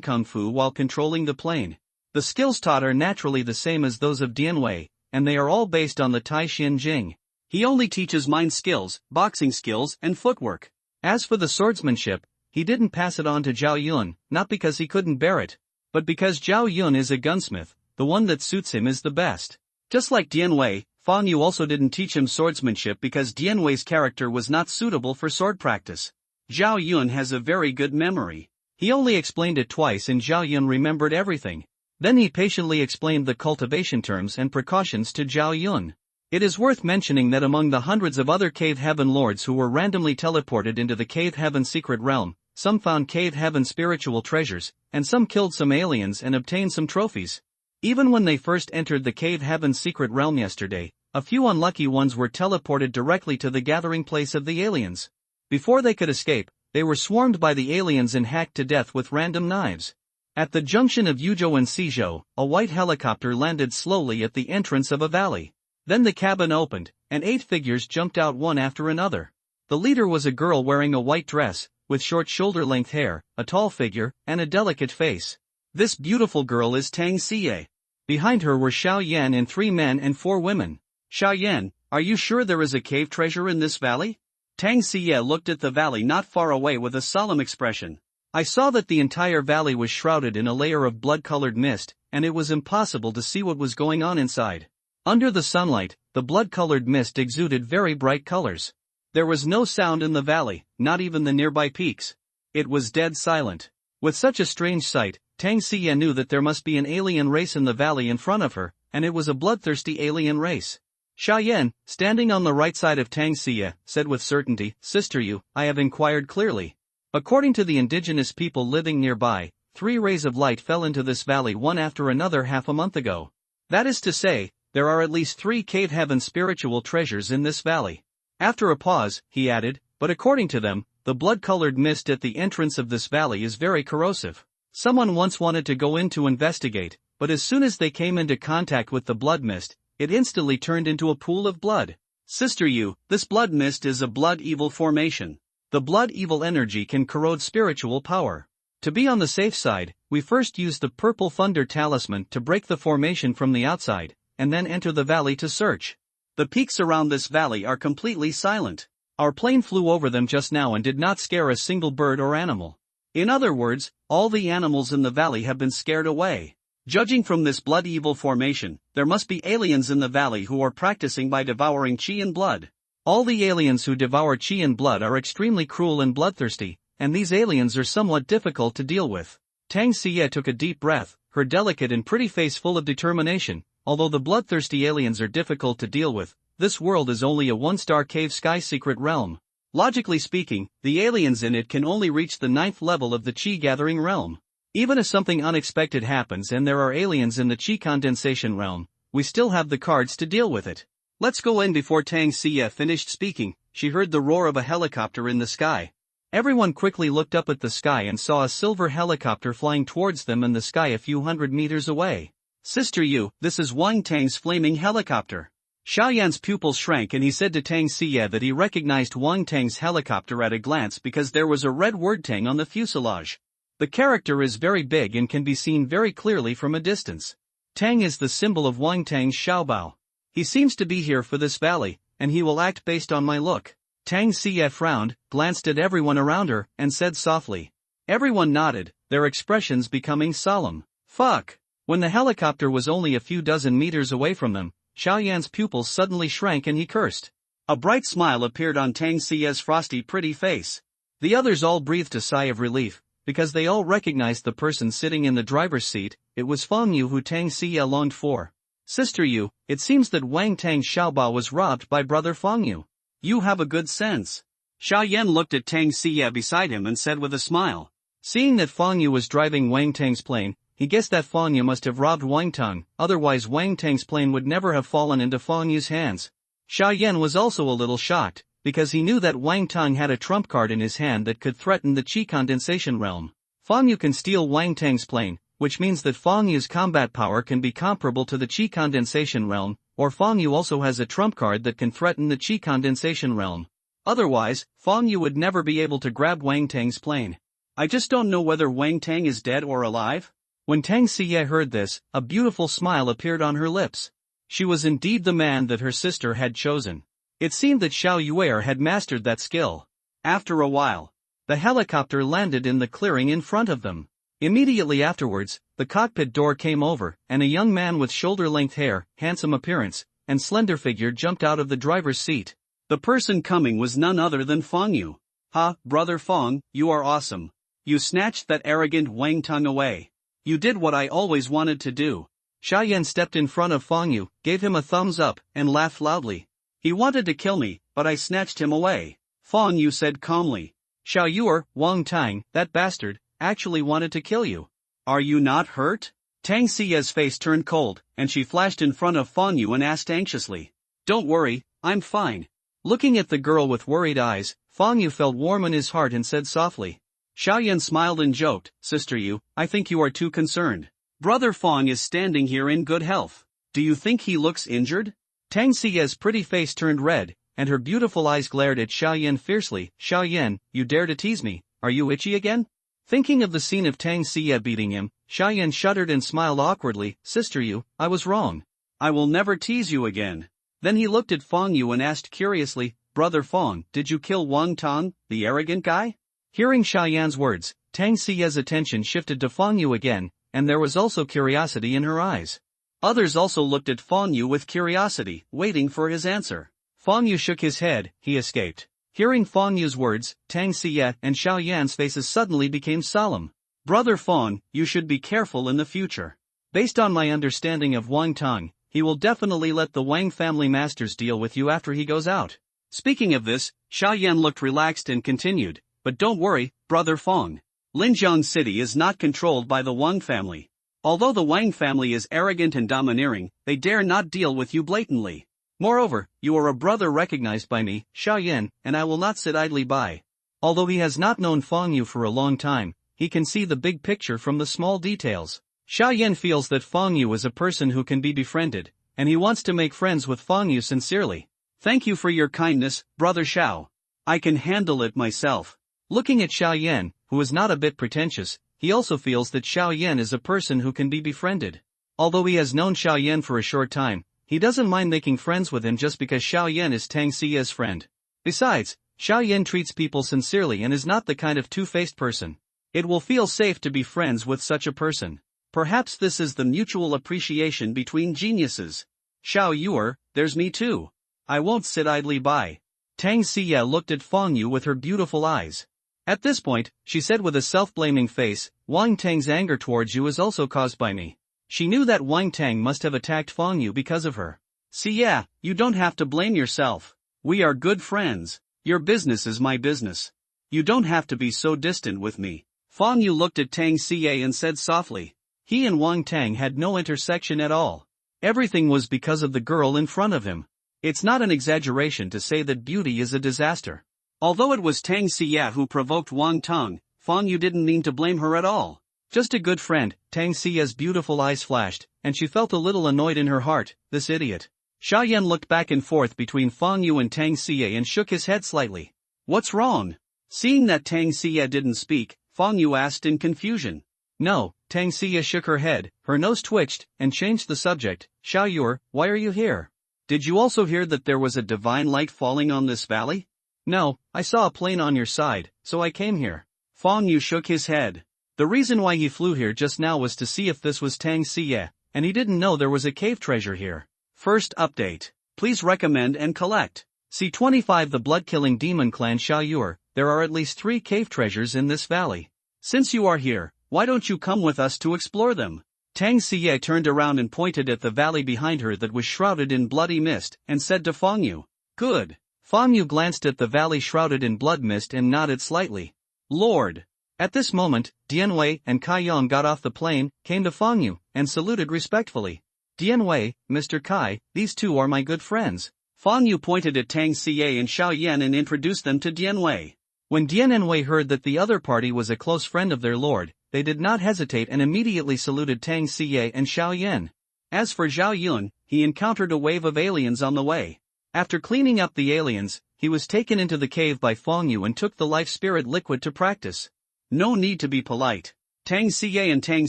Kung Fu while controlling the plane. The skills taught are naturally the same as those of Dian Wei, and they are all based on the Tai Xin Jing. He only teaches mind skills, boxing skills, and footwork. As for the swordsmanship, he didn't pass it on to Zhao Yun, not because he couldn't bear it, but because Zhao Yun is a gunsmith, the one that suits him is the best. Just like Dian Wei, Fang Yu also didn't teach him swordsmanship because Dian Wei's character was not suitable for sword practice. Zhao Yun has a very good memory. He only explained it twice and Zhao Yun remembered everything. Then he patiently explained the cultivation terms and precautions to Zhao Yun. It is worth mentioning that among the hundreds of other Cave Heaven lords who were randomly teleported into the Cave Heaven secret realm, some found Cave Heaven spiritual treasures, and some killed some aliens and obtained some trophies. Even when they first entered the Cave Heaven secret realm yesterday, a few unlucky ones were teleported directly to the gathering place of the aliens. Before they could escape, they were swarmed by the aliens and hacked to death with random knives. At the junction of Yuzhou and Xizhou, a white helicopter landed slowly at the entrance of a valley. Then the cabin opened, and 8 figures jumped out one after another. The leader was a girl wearing a white dress, with short shoulder-length hair, a tall figure, and a delicate face. This beautiful girl is Tang Xie. Behind her were Xiao Yan and 3 men and 4 women. Xiao Yan, are you sure there is a cave treasure in this valley? Tang Xie looked at the valley not far away with a solemn expression. I saw that the entire valley was shrouded in a layer of blood-colored mist, and it was impossible to see what was going on inside. Under the sunlight, the blood-colored mist exuded very bright colors. There was no sound in the valley, not even the nearby peaks. It was dead silent. With such a strange sight, Tang Xie knew that there must be an alien race in the valley in front of her, and it was a bloodthirsty alien race. Xiao Yan, standing on the right side of Tang Xie, said with certainty, Sister Yu, I have inquired clearly. According to the indigenous people living nearby, 3 rays of light fell into this valley one after another half a month ago. That is to say, there are at least 3 Cave Heaven spiritual treasures in this valley. After a pause, he added, but according to them, the blood-colored mist at the entrance of this valley is very corrosive. Someone once wanted to go in to investigate, but as soon as they came into contact with the blood mist, it instantly turned into a pool of blood. Sister Yu, this blood mist is a blood evil formation. The blood evil energy can corrode spiritual power. To be on the safe side, we first use the purple thunder talisman to break the formation from the outside, and then enter the valley to search. The peaks around this valley are completely silent. Our plane flew over them just now and did not scare a single bird or animal. In other words, all the animals in the valley have been scared away. Judging from this blood evil formation, there must be aliens in the valley who are practicing by devouring chi and blood. All the aliens who devour chi and blood are extremely cruel and bloodthirsty, and these aliens are somewhat difficult to deal with. Tang Xie took a deep breath, her delicate and pretty face full of determination. Although the bloodthirsty aliens are difficult to deal with, this world is only a 1-star cave sky secret realm. Logically speaking, the aliens in it can only reach the 9th level of the chi gathering realm. Even if something unexpected happens and there are aliens in the chi condensation realm, we still have the cards to deal with it. Let's go in. Before Tang Xie finished speaking, she heard the roar of a helicopter in the sky. Everyone quickly looked up at the sky and saw a silver helicopter flying towards them in the sky a few hundred meters away. Sister Yu, this is Wang Tang's flaming helicopter. Xiao Yan's pupils shrank and he said to Tang Xie that he recognized Wang Tang's helicopter at a glance because there was a red word Tang on the fuselage. The character is very big and can be seen very clearly from a distance. Tang is the symbol of Wang Tang's Xiaobao. He seems to be here for this valley, and he will act based on my look. Tang Xie frowned, glanced at everyone around her, and said softly. Everyone nodded, their expressions becoming solemn. Fuck! When the helicopter was only a few dozen meters away from them, Xiao Yan's pupils suddenly shrank and he cursed. A bright smile appeared on Tang Xie's frosty pretty face. The others all breathed a sigh of relief, because they all recognized the person sitting in the driver's seat. It was Fang Yu who Tang Xie longed for. Sister Yu, it seems that Wang Tang's Xiaobao was robbed by brother Fang Yu. You have a good sense. Xiao Yan looked at Tang Xie beside him and said with a smile. Seeing that Fang Yu was driving Wang Tang's plane, he guessed that Fang Yu must have robbed Wang Tang, otherwise Wang Tang's plane would never have fallen into Fang Yu's hands. Xiao Yan was also a little shocked, because he knew that Wang Tang had a trump card in his hand that could threaten the chi condensation realm. Fang Yu can steal Wang Tang's plane, which means that Fang Yu's combat power can be comparable to the chi condensation realm, or Fang Yu also has a trump card that can threaten the Qi condensation realm. Otherwise, Fang Yu would never be able to grab Wang Tang's plane. I just don't know whether Wang Tang is dead or alive. When Tang Siye heard this, a beautiful smile appeared on her lips. She was indeed the man that her sister had chosen. It seemed that Xiao Yuer had mastered that skill. After a while, the helicopter landed in the clearing in front of them. Immediately afterwards, the cockpit door came over, and a young man with shoulder-length hair, handsome appearance, and slender figure jumped out of the driver's seat. The person coming was none other than Fang Yu. "Ha, brother Fang, you are awesome. You snatched that arrogant Wang Tang away. You did what I always wanted to do." Xiaoyan stepped in front of Fang Yu, gave him a thumbs up, and laughed loudly. "He wanted to kill me, but I snatched him away," Fang Yu said calmly. "Xiao Yuer, Wang Tang, that bastard, actually wanted to kill you. Are you not hurt?" Tang Siya's face turned cold, and she flashed in front of Fang Yu and asked anxiously. "Don't worry, I'm fine." Looking at the girl with worried eyes, Fang Yu felt warm in his heart and said softly. Xiaoyan smiled and joked, "Sister Yu, I think you are too concerned. Brother Fang is standing here in good health. Do you think he looks injured?" Tang Siya's pretty face turned red, and her beautiful eyes glared at Xiaoyan fiercely. "Xiaoyan, you dare to tease me, are you itchy again?" Thinking of the scene of Tang Siya beating him, Xiaoyan shuddered and smiled awkwardly. "Sister Yu, I was wrong. I will never tease you again." Then he looked at Fang Yu and asked curiously, "Brother Fang, did you kill Wang Tang, the arrogant guy?" Hearing Xiaoyan's words, Tang Siya's attention shifted to Fang Yu again, and there was also curiosity in her eyes. Others also looked at Fang Yu with curiosity, waiting for his answer. Fang Yu shook his head. He escaped. Hearing Fang Yu's words, Tang Siya and Xiaoyan's faces suddenly became solemn. "Brother Fang, you should be careful in the future. Based on my understanding of Wang Tang, he will definitely let the Wang family masters deal with you after he goes out." Speaking of this, Xiaoyan looked relaxed and continued, "But don't worry, Brother Fang. Linjiang City is not controlled by the Wang family. Although the Wang family is arrogant and domineering, they dare not deal with you blatantly. Moreover, you are a brother recognized by me, Xiaoyan, and I will not sit idly by." Although he has not known Fang Yu for a long time, he can see the big picture from the small details. Xiaoyan feels that Fang Yu is a person who can be befriended, and he wants to make friends with Fang Yu sincerely. "Thank you for your kindness, Brother Xiao. I can handle it myself." Looking at Xiaoyan, who is not a bit pretentious, he also feels that Xiaoyan is a person who can be befriended. Although he has known Xiaoyan for a short time, he doesn't mind making friends with him just because Xiaoyan is Tang Siya's friend. Besides, Xiaoyan treats people sincerely and is not the kind of two-faced person. It will feel safe to be friends with such a person. Perhaps this is the mutual appreciation between geniuses. "Xiao Yuer, there's me too. I won't sit idly by." Tang Siya looked at Fang Yu with her beautiful eyes. At this point, she said with a self-blaming face, "Wang Tang's anger towards you is also caused by me." She knew that Wang Tang must have attacked Fang Yu because of her. "Siya, you don't have to blame yourself. We are good friends. Your business is my business. You don't have to be so distant with me." Fang Yu looked at Tang Siya and said softly. He and Wang Tang had no intersection at all. Everything was because of the girl in front of him. It's not an exaggeration to say that beauty is a disaster. Although it was Tang Siya who provoked Wang Tang, Fang Yu didn't mean to blame her at all. Just a good friend. Tang Siya's beautiful eyes flashed, and she felt a little annoyed in her heart. This idiot. Xiaoyan looked back and forth between Fang Yu and Tang Siya and shook his head slightly. "What's wrong?" Seeing that Tang Siya didn't speak, Fang Yu asked in confusion. "No," Tang Siya shook her head, her nose twitched, and changed the subject. "Xiao Yuer, why are you here? Did you also hear that there was a divine light falling on this valley?" "No, I saw a plane on your side, so I came here." Fang Yu shook his head. The reason why he flew here just now was to see if this was Tang Siya, and he didn't know there was a cave treasure here. First update. Please recommend and collect. C25 The blood-killing demon clan Xiao Yuer. There are at least 3 cave treasures in this valley. Since you are here, why don't you come with us to explore them? Tang Siya turned around and pointed at the valley behind her that was shrouded in bloody mist, and said to Fang Yu. "Good." Fang Yu glanced at the valley shrouded in blood mist and nodded slightly. "Lord." At this moment, Dian Wei and Kai Yong got off the plane, came to Fang Yu, and saluted respectfully. "Dian Wei, Mr. Kai, these two are my good friends." Fang Yu pointed at Tang Siya and Xiaoyan and introduced them to Dian Wei. When Dian Wei heard that the other party was a close friend of their lord, they did not hesitate and immediately saluted Tang Siya and Xiaoyan. As for Zhao Yun, he he encountered a wave of aliens on the way. After cleaning up the aliens, he was taken into the cave by Fong Yu and took the life spirit liquid to practice. No need to be polite. Tang Siye and Tang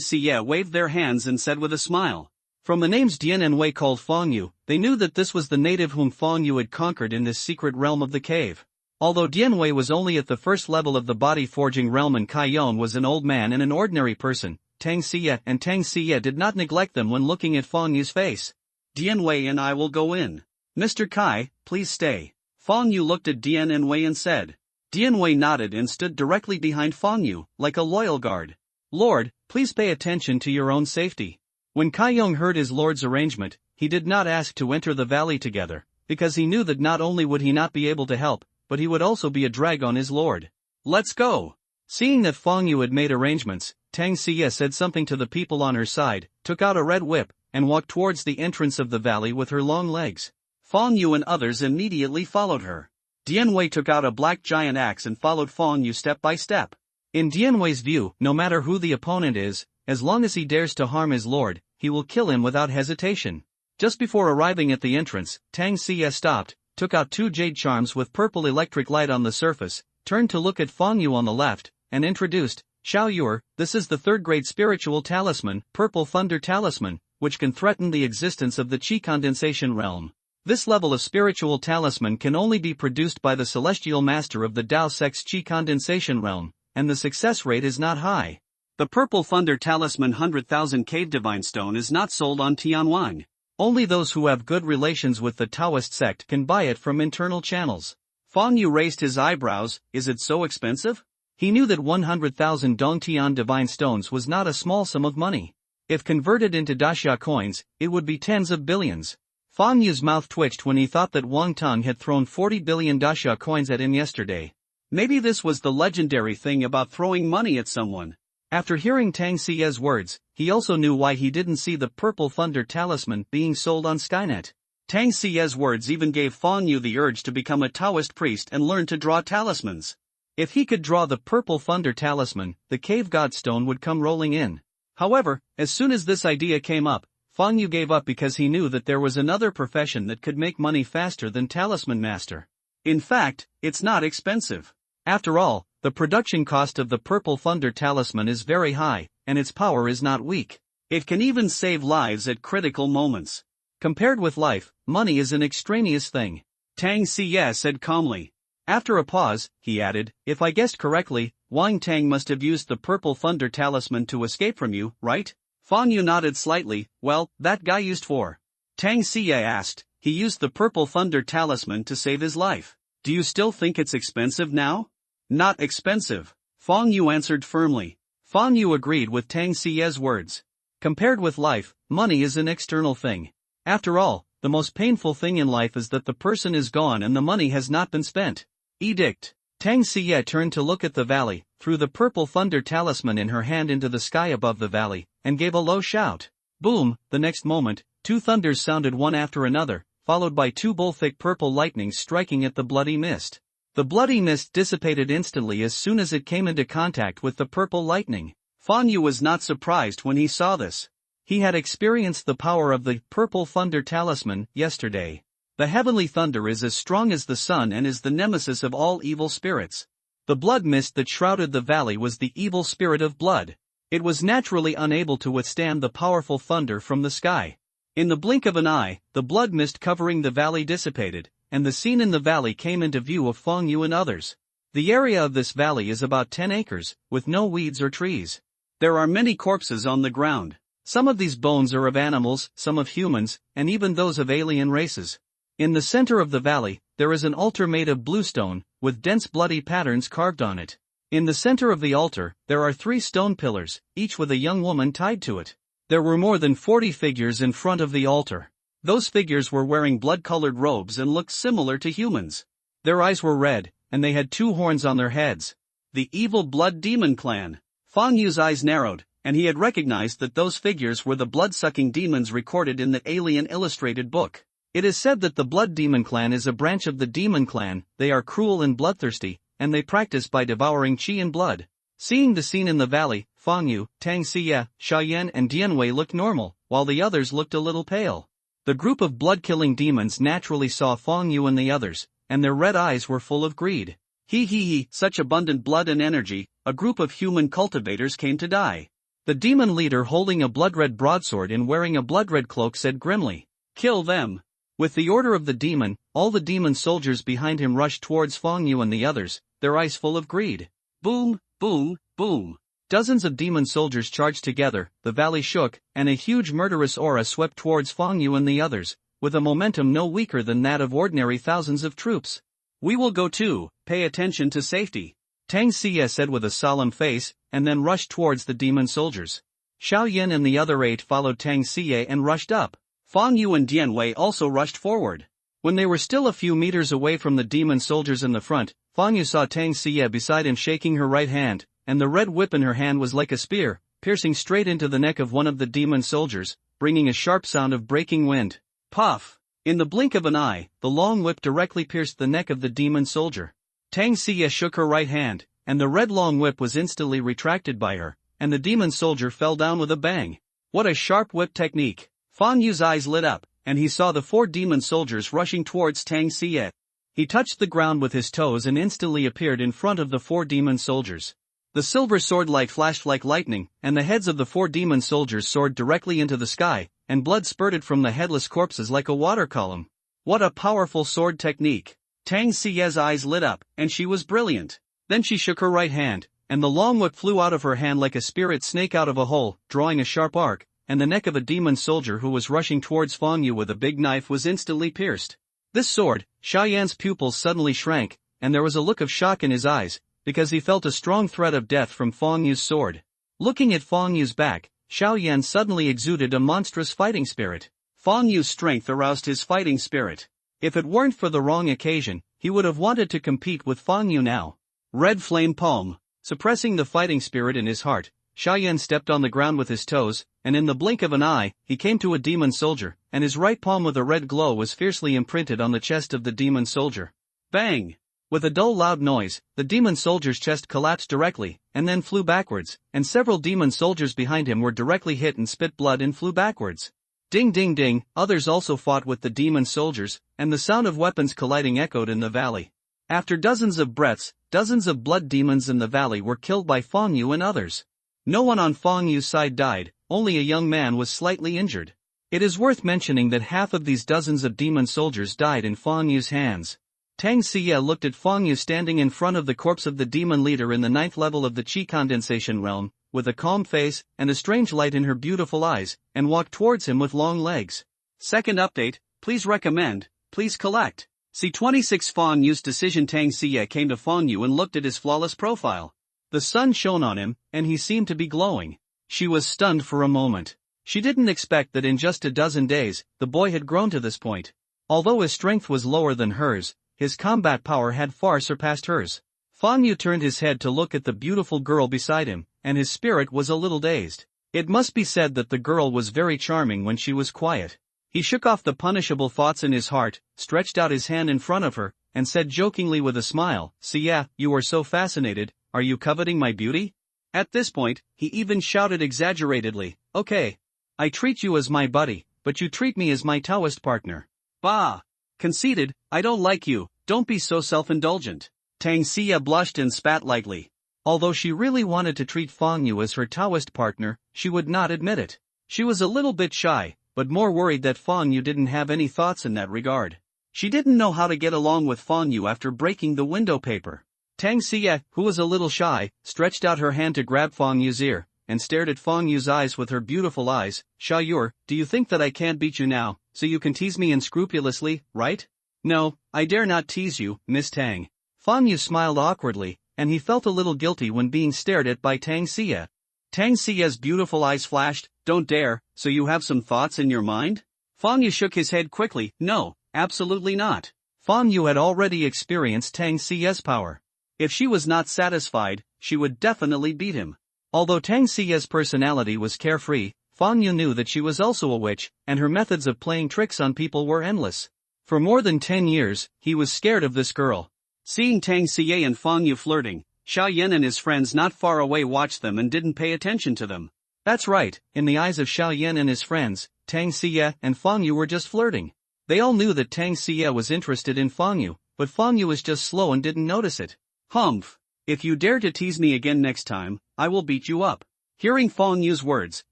Siye waved their hands and said with a smile. From the names Dian and Wei called Fong Yu, they knew that this was the native whom Fong Yu had conquered in this secret realm of the cave. Although Dian Wei was only at the first level of the body-forging realm and Kai Yon was an old man and an ordinary person, Tang Siye and Tang Siye did not neglect them when looking at Fong Yu's face. Dian Wei and I will go in. Mr. Kai, please stay. Fong Yu looked at Dian and Wei and said. Dian Wei nodded and stood directly behind Fong Yu, like a loyal guard. Lord, please pay attention to your own safety. When Kai Yong heard his lord's arrangement, he did not ask to enter the valley together, because he knew that not only would he not be able to help, but he would also be a drag on his lord. Let's go. Seeing that Fong Yu had made arrangements, Tang Siye said something to the people on her side, took out a red whip, and walked towards the entrance of the valley with her long legs. Fong Yu and others immediately followed her. Dian Wei took out a black giant axe and followed Fong Yu step by step. In Dian Wei's view, no matter who the opponent is, as long as he dares to harm his lord, he will kill him without hesitation. Just before arriving at the entrance, Tang Siye stopped, took out 2 jade charms with purple electric light on the surface, turned to look at Fong Yu on the left, and introduced, Xiao Yuer, this is the 3rd grade spiritual talisman, Purple Thunder Talisman, which can threaten the existence of the Qi condensation realm. This level of spiritual talisman can only be produced by the celestial master of the Dao Sect's Qi condensation realm, and the success rate is not high. The Purple Thunder Talisman 100,000 Cave Divine Stone is not sold on Tianwang. Only those who have good relations with the Taoist sect can buy it from internal channels. Fong Yu raised his eyebrows. Is it so expensive? He knew that 100,000 Dongtian Divine Stones was not a small sum of money. If converted into Daxia coins, it would be tens of billions. Fong Yu's mouth twitched when he thought that Wang Tong had thrown 40 billion Daxia coins at him yesterday. Maybe this was the legendary thing about throwing money at someone. After hearing Tang Siye's words, he also knew why he didn't see the Purple Thunder Talisman being sold on Skynet. Tang Siye's words even gave Fong Yu the urge to become a Taoist priest and learn to draw talismans. If he could draw the Purple Thunder Talisman, the Cave God Stone would come rolling in. However, as soon as this idea came up, Fong Yu gave up because he knew that there was another profession that could make money faster than Talisman Master. In fact, it's not expensive. After all, the production cost of the Purple Thunder Talisman is very high, and its power is not weak. It can even save lives at critical moments. Compared with life, money is an extraneous thing. Tang Siye said calmly. After a pause, he added, if I guessed correctly, Wang Tang must have used the Purple Thunder Talisman to escape from you, right? Fong Yu nodded slightly. Well, that guy used for. Tang Siye asked. He used the Purple Thunder Talisman to save his life. Do you still think it's expensive now? Not expensive. Fong Yu answered firmly. Fong Yu agreed with Tang Siye's words. Compared with life, money is an external thing. After all, the most painful thing in life is that the person is gone and the money has not been spent. Edict. Tang Siye turned to look at the valley, threw the Purple Thunder Talisman in her hand into the sky above the valley, and gave a low shout. Boom! The next moment, 2 thunders sounded one after another, followed by 2 bull-thick purple lightnings striking at the bloody mist. The bloody mist dissipated instantly as soon as it came into contact with the purple lightning. Fong Yu was not surprised when he saw this. He had experienced the power of the Purple Thunder Talisman yesterday. The heavenly thunder is as strong as the sun and is the nemesis of all evil spirits. The blood mist that shrouded the valley was the evil spirit of blood. It was naturally unable to withstand the powerful thunder from the sky. In the blink of an eye, the blood mist covering the valley dissipated, and the scene in the valley came into view of Fong Yu and others. The area of this valley is about 10 acres, with no weeds or trees. There are many corpses on the ground. Some of these bones are of animals, some of humans, and even those of alien races. In the center of the valley, there is an altar made of bluestone, with dense bloody patterns carved on it. In the center of the altar, there are 3 stone pillars, each with a young woman tied to it. There were more than 40 figures in front of the altar. Those figures were wearing blood-colored robes and looked similar to humans. Their eyes were red, and they had 2 horns on their heads. The evil blood demon clan. Fong Yu's eyes narrowed, and he had recognized that those figures were the blood-sucking demons recorded in the Alien Illustrated book. It is said that the Blood Demon Clan is a branch of the Demon Clan. They are cruel and bloodthirsty, and they practice by devouring qi and blood. Seeing the scene in the valley, Fong Yu, Tang Siye, Xiaoyan and Dian Wei looked normal, while the others looked a little pale. The group of blood-killing demons naturally saw Feng Yu and the others, and their red eyes were full of greed. He, such abundant blood and energy, a group of human cultivators came to die. The demon leader holding a blood-red broadsword and wearing a blood-red cloak said grimly, "Kill them." With the order of the demon, all the demon soldiers behind him rushed towards Feng Yu and the others, their eyes full of greed. Boom, boom, boom. Dozens of demon soldiers charged together, the valley shook, and a huge murderous aura swept towards Feng Yu and the others, with a momentum no weaker than that of ordinary thousands of troops. "We will go too, pay attention to safety," Tang Xie said with a solemn face, and then rushed towards the demon soldiers. Xiao Yin and the other 8 followed Tang Xie and rushed up. Feng Yu and Dian Wei also rushed forward. When they were still a few meters away from the demon soldiers in the front, Feng Yu saw Tang Xie beside him shaking her right hand, and the red whip in her hand was like a spear, piercing straight into the neck of one of the demon soldiers, bringing a sharp sound of breaking wind. Puff! In the blink of an eye, the long whip directly pierced the neck of the demon soldier. Tang Xie shook her right hand, and the red long whip was instantly retracted by her, and the demon soldier fell down with a bang. What a sharp whip technique! Feng Yu's eyes lit up, and he saw the 4 demon soldiers rushing towards Tang Xie. He touched the ground with his toes and instantly appeared in front of the 4 demon soldiers. The silver sword light flashed like lightning, and the heads of the 4 demon soldiers soared directly into the sky, and blood spurted from the headless corpses like a water column. What a powerful sword technique! Tang Xie's eyes lit up, and she was brilliant. Then she shook her right hand, and the long whip flew out of her hand like a spirit snake out of a hole, drawing a sharp arc, and the neck of a demon soldier who was rushing towards Feng Yu with a big knife was instantly pierced. This sword, Xiao Yan's pupils suddenly shrank, and there was a look of shock in his eyes, because he felt a strong threat of death from Feng Yu's sword. Looking at Feng Yu's back, Xiao Yan suddenly exuded a monstrous fighting spirit. Feng Yu's strength aroused his fighting spirit. If it weren't for the wrong occasion, he would have wanted to compete with Feng Yu now. Red flame palm. Suppressing the fighting spirit in his heart, Xiao Yan stepped on the ground with his toes, and in the blink of an eye, he came to a demon soldier, and his right palm with a red glow was fiercely imprinted on the chest of the demon soldier. Bang! With a dull loud noise, the demon soldier's chest collapsed directly, and then flew backwards, and several demon soldiers behind him were directly hit and spit blood and flew backwards. Ding ding ding, others also fought with the demon soldiers, and the sound of weapons colliding echoed in the valley. After dozens of breaths, dozens of blood demons in the valley were killed by Feng Yu and others. No one on Feng Yu's side died, only a young man was slightly injured. It is worth mentioning that half of these dozens of demon soldiers died in Feng Yu's hands. Tang Xie looked at Feng Yu standing in front of the corpse of the demon leader in the 9th level of the Qi condensation realm, with a calm face and a strange light in her beautiful eyes, and walked towards him with long legs. Second update, please recommend, please collect. C26 Feng Yu's decision. Tang Xie came to Feng Yu and looked at his flawless profile. The sun shone on him, and he seemed to be glowing. She was stunned for a moment. She didn't expect that in just a dozen days, the boy had grown to this point. Although his strength was lower than hers, his combat power had far surpassed hers. Feng Yu turned his head to look at the beautiful girl beside him, and his spirit was a little dazed. It must be said that the girl was very charming when she was quiet. He shook off the punishable thoughts in his heart, stretched out his hand in front of her, and said jokingly with a smile, "Xie, you are so fascinated, are you coveting my beauty?" At this point, he even shouted exaggeratedly, "Okay. I treat you as my buddy, but you treat me as my Taoist partner." Bah! Conceited, I don't like you, don't be so self-indulgent. Tang Xie blushed and spat lightly. Although she really wanted to treat Feng Yu as her Taoist partner, she would not admit it. She was a little bit shy, but more worried that Feng Yu didn't have any thoughts in that regard. She didn't know how to get along with Feng Yu after breaking the window paper. Tang Xie, who was a little shy, stretched out her hand to grab Feng Yu's ear, and stared at Feng Yu's eyes with her beautiful eyes. "Xiao Yu, do you think that I can't beat you now, so you can tease me unscrupulously, right?" "No, I dare not tease you, Miss Tang." Feng Yu smiled awkwardly, and he felt a little guilty when being stared at by Tang Xie. Tang Xie's beautiful eyes flashed, "Don't dare, so you have some thoughts in your mind?" Feng Yu shook his head quickly, "No, absolutely not." Feng Yu had already experienced Tang Xie's power. If she was not satisfied, she would definitely beat him. Although Tang Xie's personality was carefree, Feng Yu knew that she was also a witch, and her methods of playing tricks on people were endless. For more than 10 years, he was scared of this girl. Seeing Tang Xie and Feng Yu flirting, Xiao Yan and his friends not far away watched them and didn't pay attention to them. That's right, in the eyes of Xiao Yan and his friends, Tang Xie and Fang Yu were just flirting. They all knew that Tang Xie was interested in Fang Yu, but Fang Yu was just slow and didn't notice it. Humph! If you dare to tease me again next time, I will beat you up. Hearing Fang Yu's words,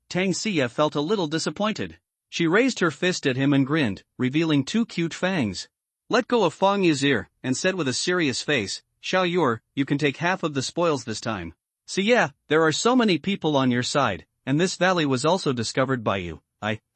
Tang Xie felt a little disappointed. She raised her fist at him and grinned, revealing 2 cute fangs. Let go of Fang Yu's ear, and said with a serious face, Xiao Yu, you can take half of the spoils this time. Xie, there are so many people on your side, and this valley was also discovered by you.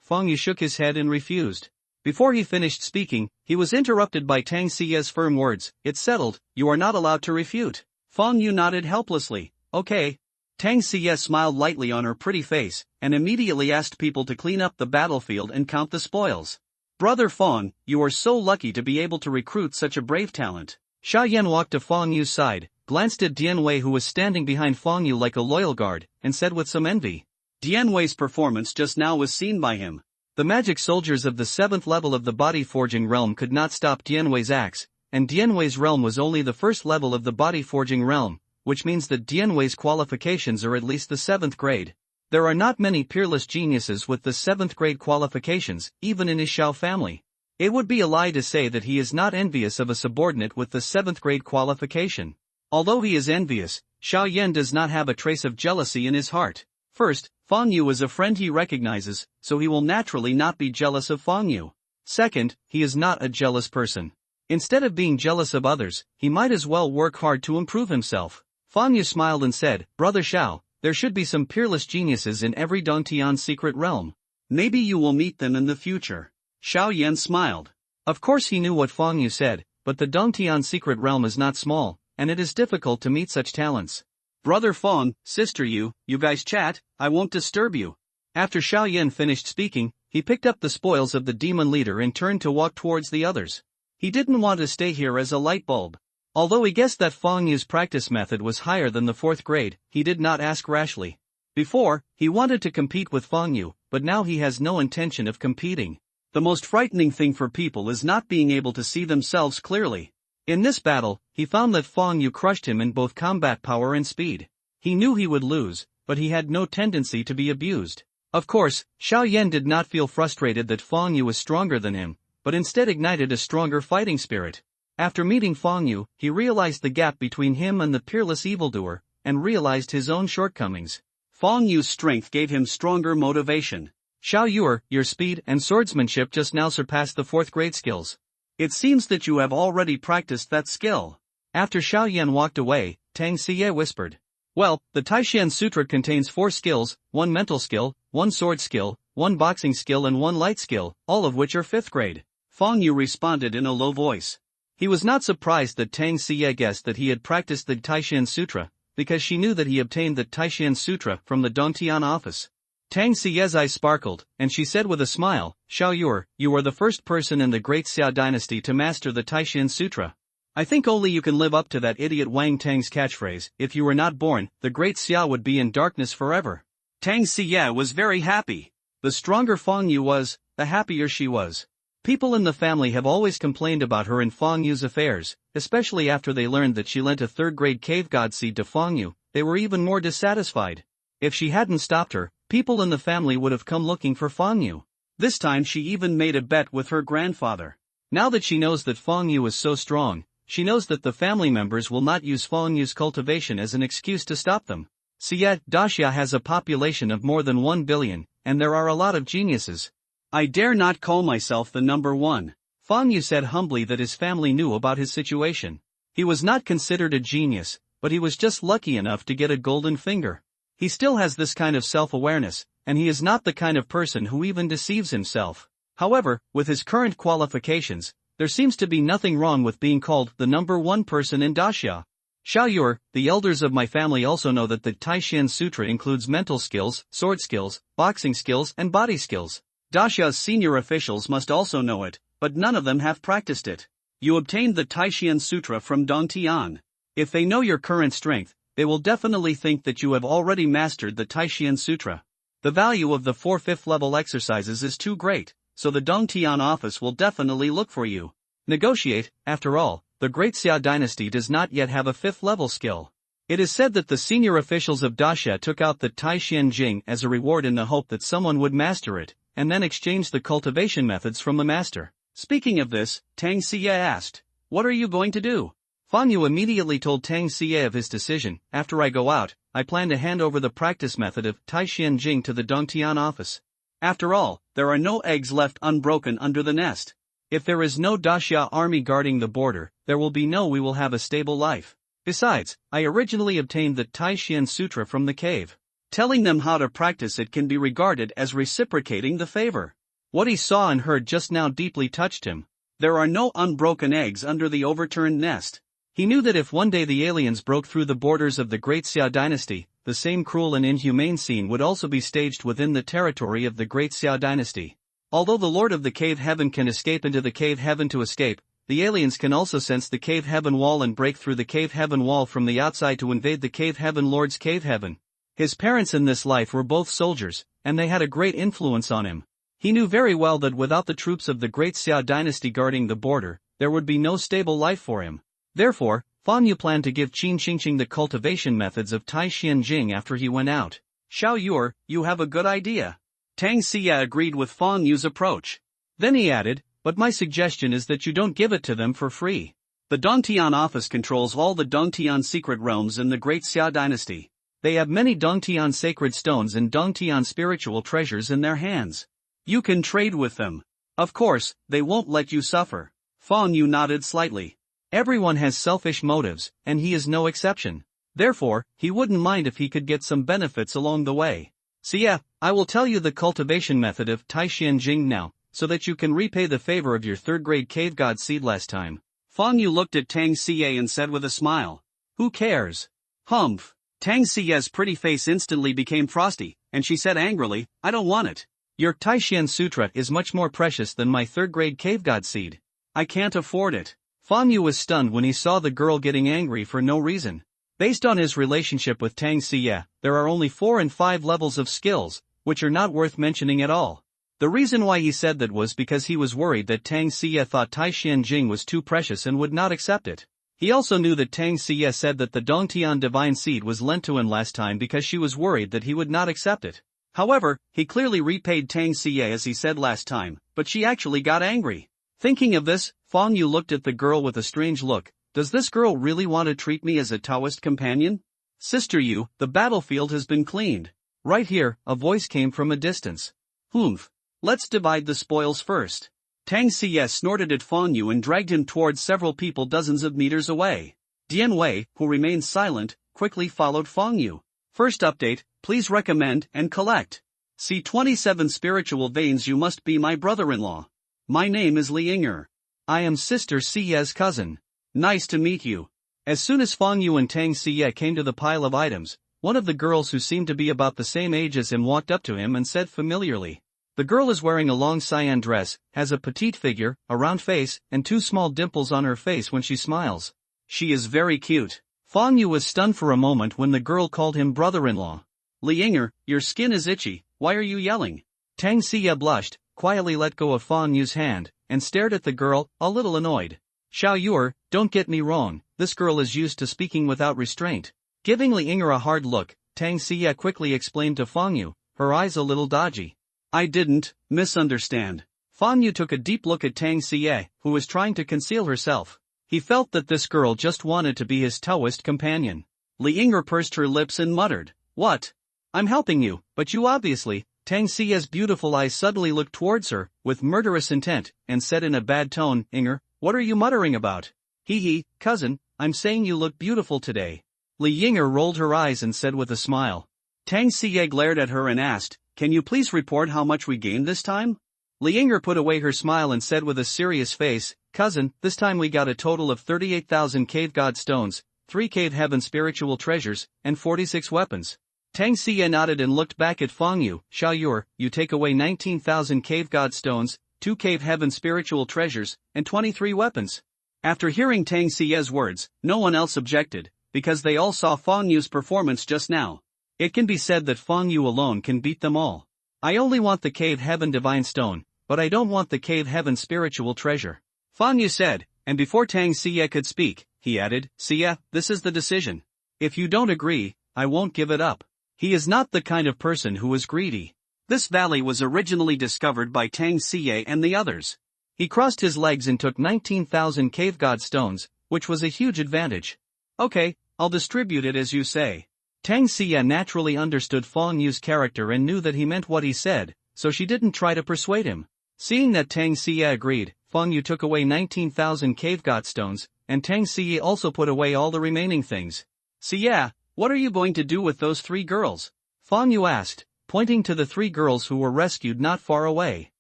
Fang Yu shook his head and refused. Before he finished speaking, he was interrupted by Tang Xie's firm words, it's settled, you are not allowed to refute. Fang Yu nodded helplessly, okay. Tang Xie smiled lightly on her pretty face, and immediately asked people to clean up the battlefield and count the spoils. Brother Fang, you are so lucky to be able to recruit such a brave talent. Xia Yan walked to Fang Yu's side, glanced at Dian Wei who was standing behind Fang Yu like a loyal guard, and said with some envy. Dian Wei's performance just now was seen by him. The magic soldiers of the 7th level of the body forging realm could not stop Dian Wei's axe, and Dian Wei's realm was only the 1st level of the body forging realm, which means that Dian Wei's qualifications are at least the 7th grade. There are not many peerless geniuses with the 7th grade qualifications, even in his Xiao family. It would be a lie to say that he is not envious of a subordinate with the 7th grade qualification. Although he is envious, Xiao Yan does not have a trace of jealousy in his heart. First, Fang Yu is a friend he recognizes, so he will naturally not be jealous of Fang Yu. Second, he is not a jealous person. Instead of being jealous of others, he might as well work hard to improve himself. Fang Yu smiled and said, Brother Xiao, there should be some peerless geniuses in every Dongtian secret realm. Maybe you will meet them in the future. Xiao Yan smiled. Of course he knew what Fang Yu said, but the Dongtian secret realm is not small, and it is difficult to meet such talents. Brother Fang, Sister Yu, you guys chat, I won't disturb you. After Xiao Yan finished speaking, he picked up the spoils of the demon leader and turned to walk towards the others. He didn't want to stay here as a light bulb. Although he guessed that Fang Yu's practice method was higher than the 4th grade, he did not ask rashly. Before, he wanted to compete with Fang Yu, but now he has no intention of competing. The most frightening thing for people is not being able to see themselves clearly. In this battle, he found that Fang Yu crushed him in both combat power and speed. He knew he would lose, but he had no tendency to be abused. Of course, Xiao Yan did not feel frustrated that Fang Yu was stronger than him, but instead ignited a stronger fighting spirit. After meeting Fang Yu, he realized the gap between him and the peerless evildoer, and realized his own shortcomings. Fang Yu's strength gave him stronger motivation. Xiao Yu, your speed and swordsmanship just now surpassed the 4th grade skills. It seems that you have already practiced that skill. After Xiao Yan walked away, Tang Xie whispered. Well, the Taishan Sutra contains 4 skills, 1 mental skill, 1 sword skill, 1 boxing skill and 1 light skill, all of which are 5th grade. Fang Yu responded in a low voice. He was not surprised that Tang Xie guessed that he had practiced the Taishan Sutra, because she knew that he obtained the Taishan Sutra from the Dongtian office. Tang Xie's eyes sparkled, and she said with a smile, Xiao Yu, you are the first person in the Great Xia dynasty to master the Taishan Sutra. I think only you can live up to that idiot Wang Tang's catchphrase, if you were not born, the Great Xia would be in darkness forever. Tang Xie was very happy. The stronger Fang Yu was, the happier she was. People in the family have always complained about her and Fang Yu's affairs, especially after they learned that she lent a 3rd grade cave god seed to Fang Yu, they were even more dissatisfied. If she hadn't stopped her, people in the family would have come looking for Fang Yu. This time she even made a bet with her grandfather. Now that she knows that Fang Yu is so strong, she knows that the family members will not use Fang Yu's cultivation as an excuse to stop them. Xie, Daxia has a population of more than 1 billion, and there are a lot of geniuses. I dare not call myself the number 1. Fang Yu said humbly that his family knew about his situation. He was not considered a genius, but he was just lucky enough to get a golden finger. He still has this kind of self-awareness, and he is not the kind of person who even deceives himself. However, with his current qualifications, there seems to be nothing wrong with being called the number 1 person in Daxia. Xiao Yu, the elders of my family also know that the Taishan Sutra includes mental skills, sword skills, boxing skills and body skills. Daxia's senior officials must also know it, but none of them have practiced it. You obtained the Taishan Sutra from Dongtian. If they know your current strength, they will definitely think that you have already mastered the Taishan Sutra. The value of the 4 5th level exercises is too great, so the Dongtian office will definitely look for you. Negotiate, after all, the Great Xia dynasty does not yet have a 5th level skill. It is said that the senior officials of Daxia took out the Taishan Jing as a reward in the hope that someone would master it, and then exchange the cultivation methods from the master. Speaking of this, Tang Xie asked, "What are you going to do?" Fan Yu immediately told Tang Xie of his decision. "After I go out, I plan to hand over the practice method of Taishan Jing to the Dongtian office. After all, there are no eggs left unbroken under the nest. If there is no Daxia army guarding the border, there will be no we will have a stable life. Besides, I originally obtained the Taishan Sutra from the cave. Telling them how to practice it can be regarded as reciprocating the favor." What he saw and heard just now deeply touched him. There are no unbroken eggs under the overturned nest. He knew that if one day the aliens broke through the borders of the Great Xia dynasty, the same cruel and inhumane scene would also be staged within the territory of the Great Xia dynasty. Although the Lord of the Cave Heaven can escape into the Cave Heaven to escape, the aliens can also sense the Cave Heaven wall and break through the Cave Heaven wall from the outside to invade the Cave Heaven Lord's Cave Heaven. His parents in this life were both soldiers, and they had a great influence on him. He knew very well that without the troops of the Great Xia dynasty guarding the border, there would be no stable life for him. Therefore, Fan Yu planned to give Qin Qingqing the cultivation methods of Taishan Jing after he went out. "Xiao Yuer, you have a good idea." Tang Xie agreed with Fan Yu's approach. Then he added, "But my suggestion is that you don't give it to them for free. The Dongtian office controls all the Dongtian secret realms in the Great Xia dynasty. They have many Dongtian sacred stones and Dongtian spiritual treasures in their hands. You can trade with them. Of course, they won't let you suffer." Fan Yu nodded slightly. Everyone has selfish motives, and he is no exception. Therefore, he wouldn't mind if he could get some benefits along the way. "Xie, I will tell you the cultivation method of Taishan Jing now, so that you can repay the favor of your third-grade cave god seed last time." Fan Yu looked at Tang Xie and said with a smile, "Who cares?" "Humph." Tang Xie's pretty face instantly became frosty, and she said angrily, "I don't want it. Your Taishan Sutra is much more precious than my third-grade cave god seed. I can't afford it." Fan Yu was stunned when he saw the girl getting angry for no reason. Based on his relationship with Tang Xie, there are only 4 and 5 levels of skills, which are not worth mentioning at all. The reason why he said that was because he was worried that Tang Xie thought Taishan Jing was too precious and would not accept it. He also knew that Tang Xie said that the Dongtian divine seed was lent to him last time because she was worried that he would not accept it. However, he clearly repaid Tang Xie as he said last time, but she actually got angry. Thinking of this, Fan Yu looked at the girl with a strange look. Does this girl really want to treat me as a Taoist companion? "Sister Yu, the battlefield has been cleaned." Right here, a voice came from a distance. "Humph. Let's divide the spoils first." Tang Xie snorted at Fan Yu and dragged him towards several people dozens of meters away. Dian Wei, who remained silent, quickly followed Fan Yu. First update, please recommend and collect. See 27 spiritual veins. You must be my brother-in-law. My name is Li Yinger. I am Sister Xie's cousin. Nice to meet you. As soon as Fan Yu and Tang Xie came to the pile of items, one of the girls who seemed to be about the same age as him walked up to him and said familiarly. The girl is wearing a long cyan dress, has a petite figure, a round face, and 2 small dimples on her face when she smiles. She is very cute. Fan Yu was stunned for a moment when the girl called him brother-in-law. "Li Yinger, your skin is itchy, why are you yelling?" Tang Xie blushed, quietly let go of Fan Yu's hand, and stared at the girl, a little annoyed. "Xiao Yuer, don't get me wrong, this girl is used to speaking without restraint." Giving Li Yinger a hard look, Tang Xie quickly explained to Fan Yu, her eyes a little dodgy. "I didn't misunderstand." Fan Yu took a deep look at Tang Xie, who was trying to conceal herself. He felt that this girl just wanted to be his Taoist companion. Li Yinger pursed her lips and muttered, "What? I'm helping you, but you obviously..." Tang Xie's beautiful eyes suddenly looked towards her, with murderous intent, and said in a bad tone, "Yinger, what are you muttering about?" "Hee, cousin, I'm saying you look beautiful today." Li Yinger rolled her eyes and said with a smile. Tang Xie glared at her and asked, "Can you please report how much we gained this time?" Li Yinger put away her smile and said with a serious face, "Cousin, this time we got a total of 38,000 cave god stones, 3 cave heaven spiritual treasures, and 46 weapons." Tang Xie nodded and looked back at Fan Yu. "Xiao Yuer, you take away 19,000 cave god stones, 2 cave heaven spiritual treasures, and 23 weapons." After hearing Tang Xie's words, no one else objected, because they all saw Fan Yu's performance just now. It can be said that Fan Yu alone can beat them all. "I only want the cave heaven divine stone, but I don't want the cave heaven spiritual treasure," Fan Yu said, and before Tang Xie could speak, he added, "Xie, this is the decision. If you don't agree, I won't give it up." He is not the kind of person who is greedy. This valley was originally discovered by Tang Xie and the others. He crossed his legs and took 19,000 cave god stones, which was a huge advantage. Okay, I'll distribute it as you say. Tang Xie naturally understood Fang Yu's character and knew that he meant what he said, so she didn't try to persuade him. Seeing that Tang Xie agreed, Fang Yu took away 19,000 cave god stones, and Tang Xie also put away all the remaining things. Xie, what are you going to do with those 3 girls? Fang Yu asked, pointing to the 3 girls who were rescued not far away.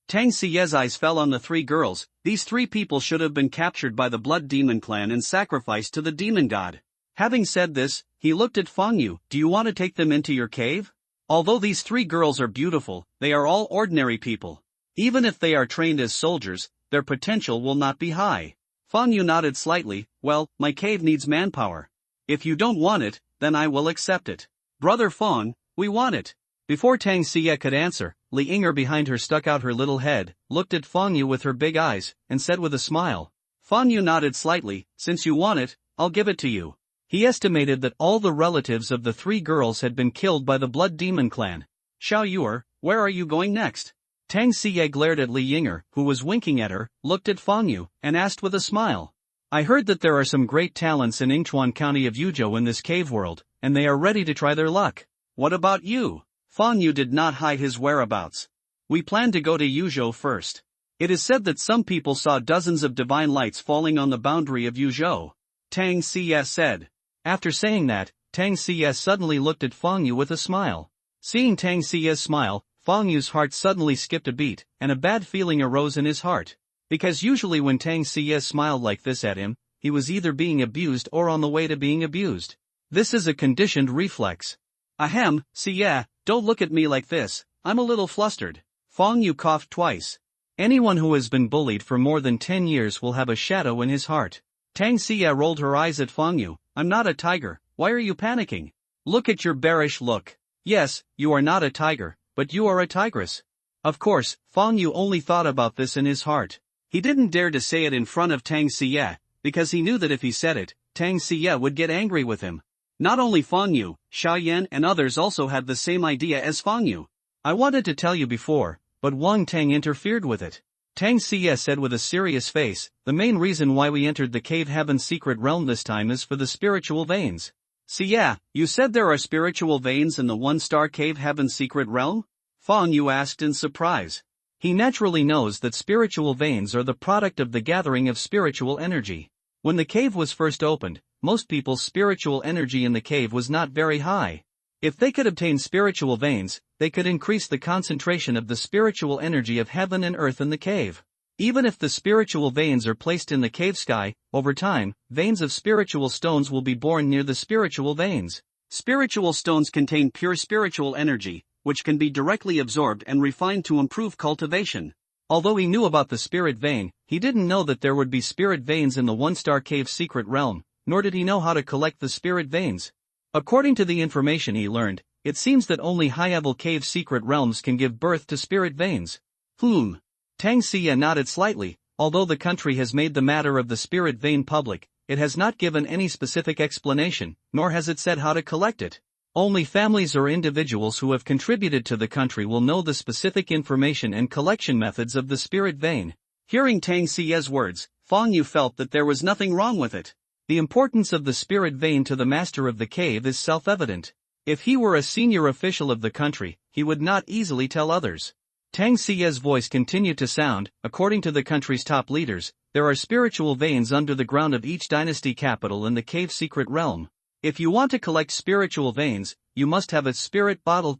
Tang Xie's eyes fell on the 3 girls. These 3 people should have been captured by the Blood Demon clan and sacrificed to the demon god. Having said this, he looked at Fang Yu. Do you want to take them into your cave? Although these 3 girls are beautiful, they are all ordinary people. Even if they are trained as soldiers, their potential will not be high. Fang Yu nodded slightly. Well, my cave needs manpower. If you don't want it, then I will accept it. Brother Fang, we want it. Before Tang Xie could answer, Li Yinger behind her stuck out her little head, looked at Fang Yu with her big eyes, and said with a smile. Fang Yu nodded slightly. Since you want it, I'll give it to you. He estimated that all the relatives of the 3 girls had been killed by the Blood Demon clan. Xiao Yuer, where are you going next? Tang Xie glared at Li Yinger, who was winking at her, looked at Fang Yu, and asked with a smile. I heard that there are some great talents in Yingchuan County of Yuzhou in this cave world, and they are ready to try their luck. What about you? Fang Yu did not hide his whereabouts. We plan to go to Yuzhou first. It is said that some people saw dozens of divine lights falling on the boundary of Yuzhou. Tang Xie said. After saying that, Tang Xie suddenly looked at Fang Yu with a smile. Seeing Tang Xie's smile, Fang Yu's heart suddenly skipped a beat, and a bad feeling arose in his heart. Because usually when Tang Xie smiled like this at him, he was either being abused or on the way to being abused. This is a conditioned reflex. Ahem, Xie, don't look at me like this, I'm a little flustered. Fang Yu coughed twice. Anyone who has been bullied for more than 10 years will have a shadow in his heart. Tang Xie rolled her eyes at Fang Yu. I'm not a tiger, why are you panicking? Look at your bearish look. Yes, you are not a tiger, but you are a tigress. Of course, Fang Yu only thought about this in his heart. He didn't dare to say it in front of Tang Xie, because he knew that if he said it, Tang Xie would get angry with him. Not only Fang Yu, Xiao Yan and others also had the same idea as Fang Yu. I wanted to tell you before, but Wang Tang interfered with it. Tang Xie said with a serious face, the main reason why we entered the cave heaven's secret realm this time is for the spiritual veins. Xie, you said there are spiritual veins in the one-star cave heaven's secret realm? Fang Yu asked in surprise. He naturally knows that spiritual veins are the product of the gathering of spiritual energy. When the cave was first opened, most people's spiritual energy in the cave was not very high. If they could obtain spiritual veins, they could increase the concentration of the spiritual energy of heaven and earth in the cave. Even if the spiritual veins are placed in the cave sky, over time, veins of spiritual stones will be born near the spiritual veins. Spiritual stones contain pure spiritual energy, which can be directly absorbed and refined to improve cultivation. Although he knew about the spirit vein, he didn't know that there would be spirit veins in the one-star cave secret realm, nor did he know how to collect the spirit veins. According to the information he learned, it seems that only high-level cave secret realms can give birth to spirit veins. Tang Xie nodded slightly. Although the country has made the matter of the spirit vein public, it has not given any specific explanation, nor has it said how to collect it. Only families or individuals who have contributed to the country will know the specific information and collection methods of the spirit vein. Hearing Tang Xie's words, Fang Yu felt that there was nothing wrong with it. The importance of the spirit vein to the master of the cave is self-evident. If he were a senior official of the country, he would not easily tell others. Tang Xie's voice continued to sound. According to the country's top leaders, there are spiritual veins under the ground of each dynasty capital in the cave secret realm. If you want to collect spiritual veins, you must have a spirit bottle.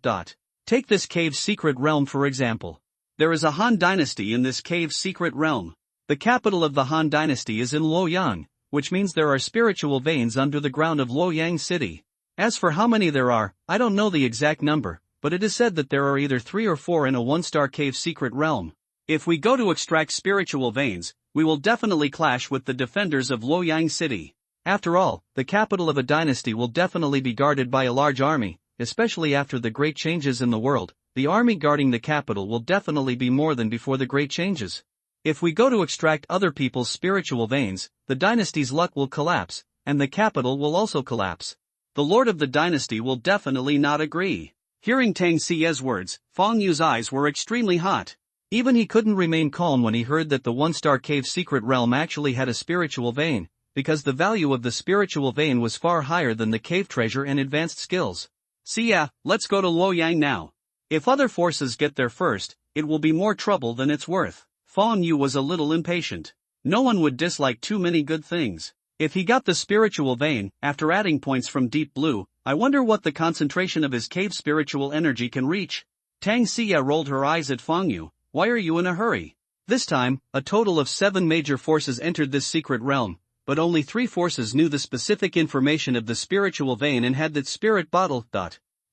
Take this cave secret realm for example. There is a Han dynasty in this cave secret realm. The capital of the Han dynasty is in Luoyang, which means there are spiritual veins under the ground of Luoyang city. As for how many there are, I don't know the exact number, but it is said that there are either 3 or 4 in a one-star cave secret realm. If we go to extract spiritual veins, we will definitely clash with the defenders of Luoyang city. After all, the capital of a dynasty will definitely be guarded by a large army, especially after the great changes in the world. The army guarding the capital will definitely be more than before the great changes. If we go to extract other people's spiritual veins, the dynasty's luck will collapse, and the capital will also collapse. The lord of the dynasty will definitely not agree. Hearing Tang Xie's words, Fang Yu's eyes were extremely hot. Even he couldn't remain calm when he heard that the one-star cave secret realm actually had a spiritual vein, because the value of the spiritual vein was far higher than the cave treasure and advanced skills. Xie, let's go to Luoyang now. If other forces get there first, it will be more trouble than it's worth. Fang Yu was a little impatient. No one would dislike too many good things. If he got the spiritual vein, after adding points from Deep Blue, I wonder what the concentration of his cave spiritual energy can reach. Tang Xie rolled her eyes at Fang Yu. Why are you in a hurry? This time, a total of 7 major forces entered this secret realm, but only 3 forces knew the specific information of the spiritual vein and had that spirit bottle.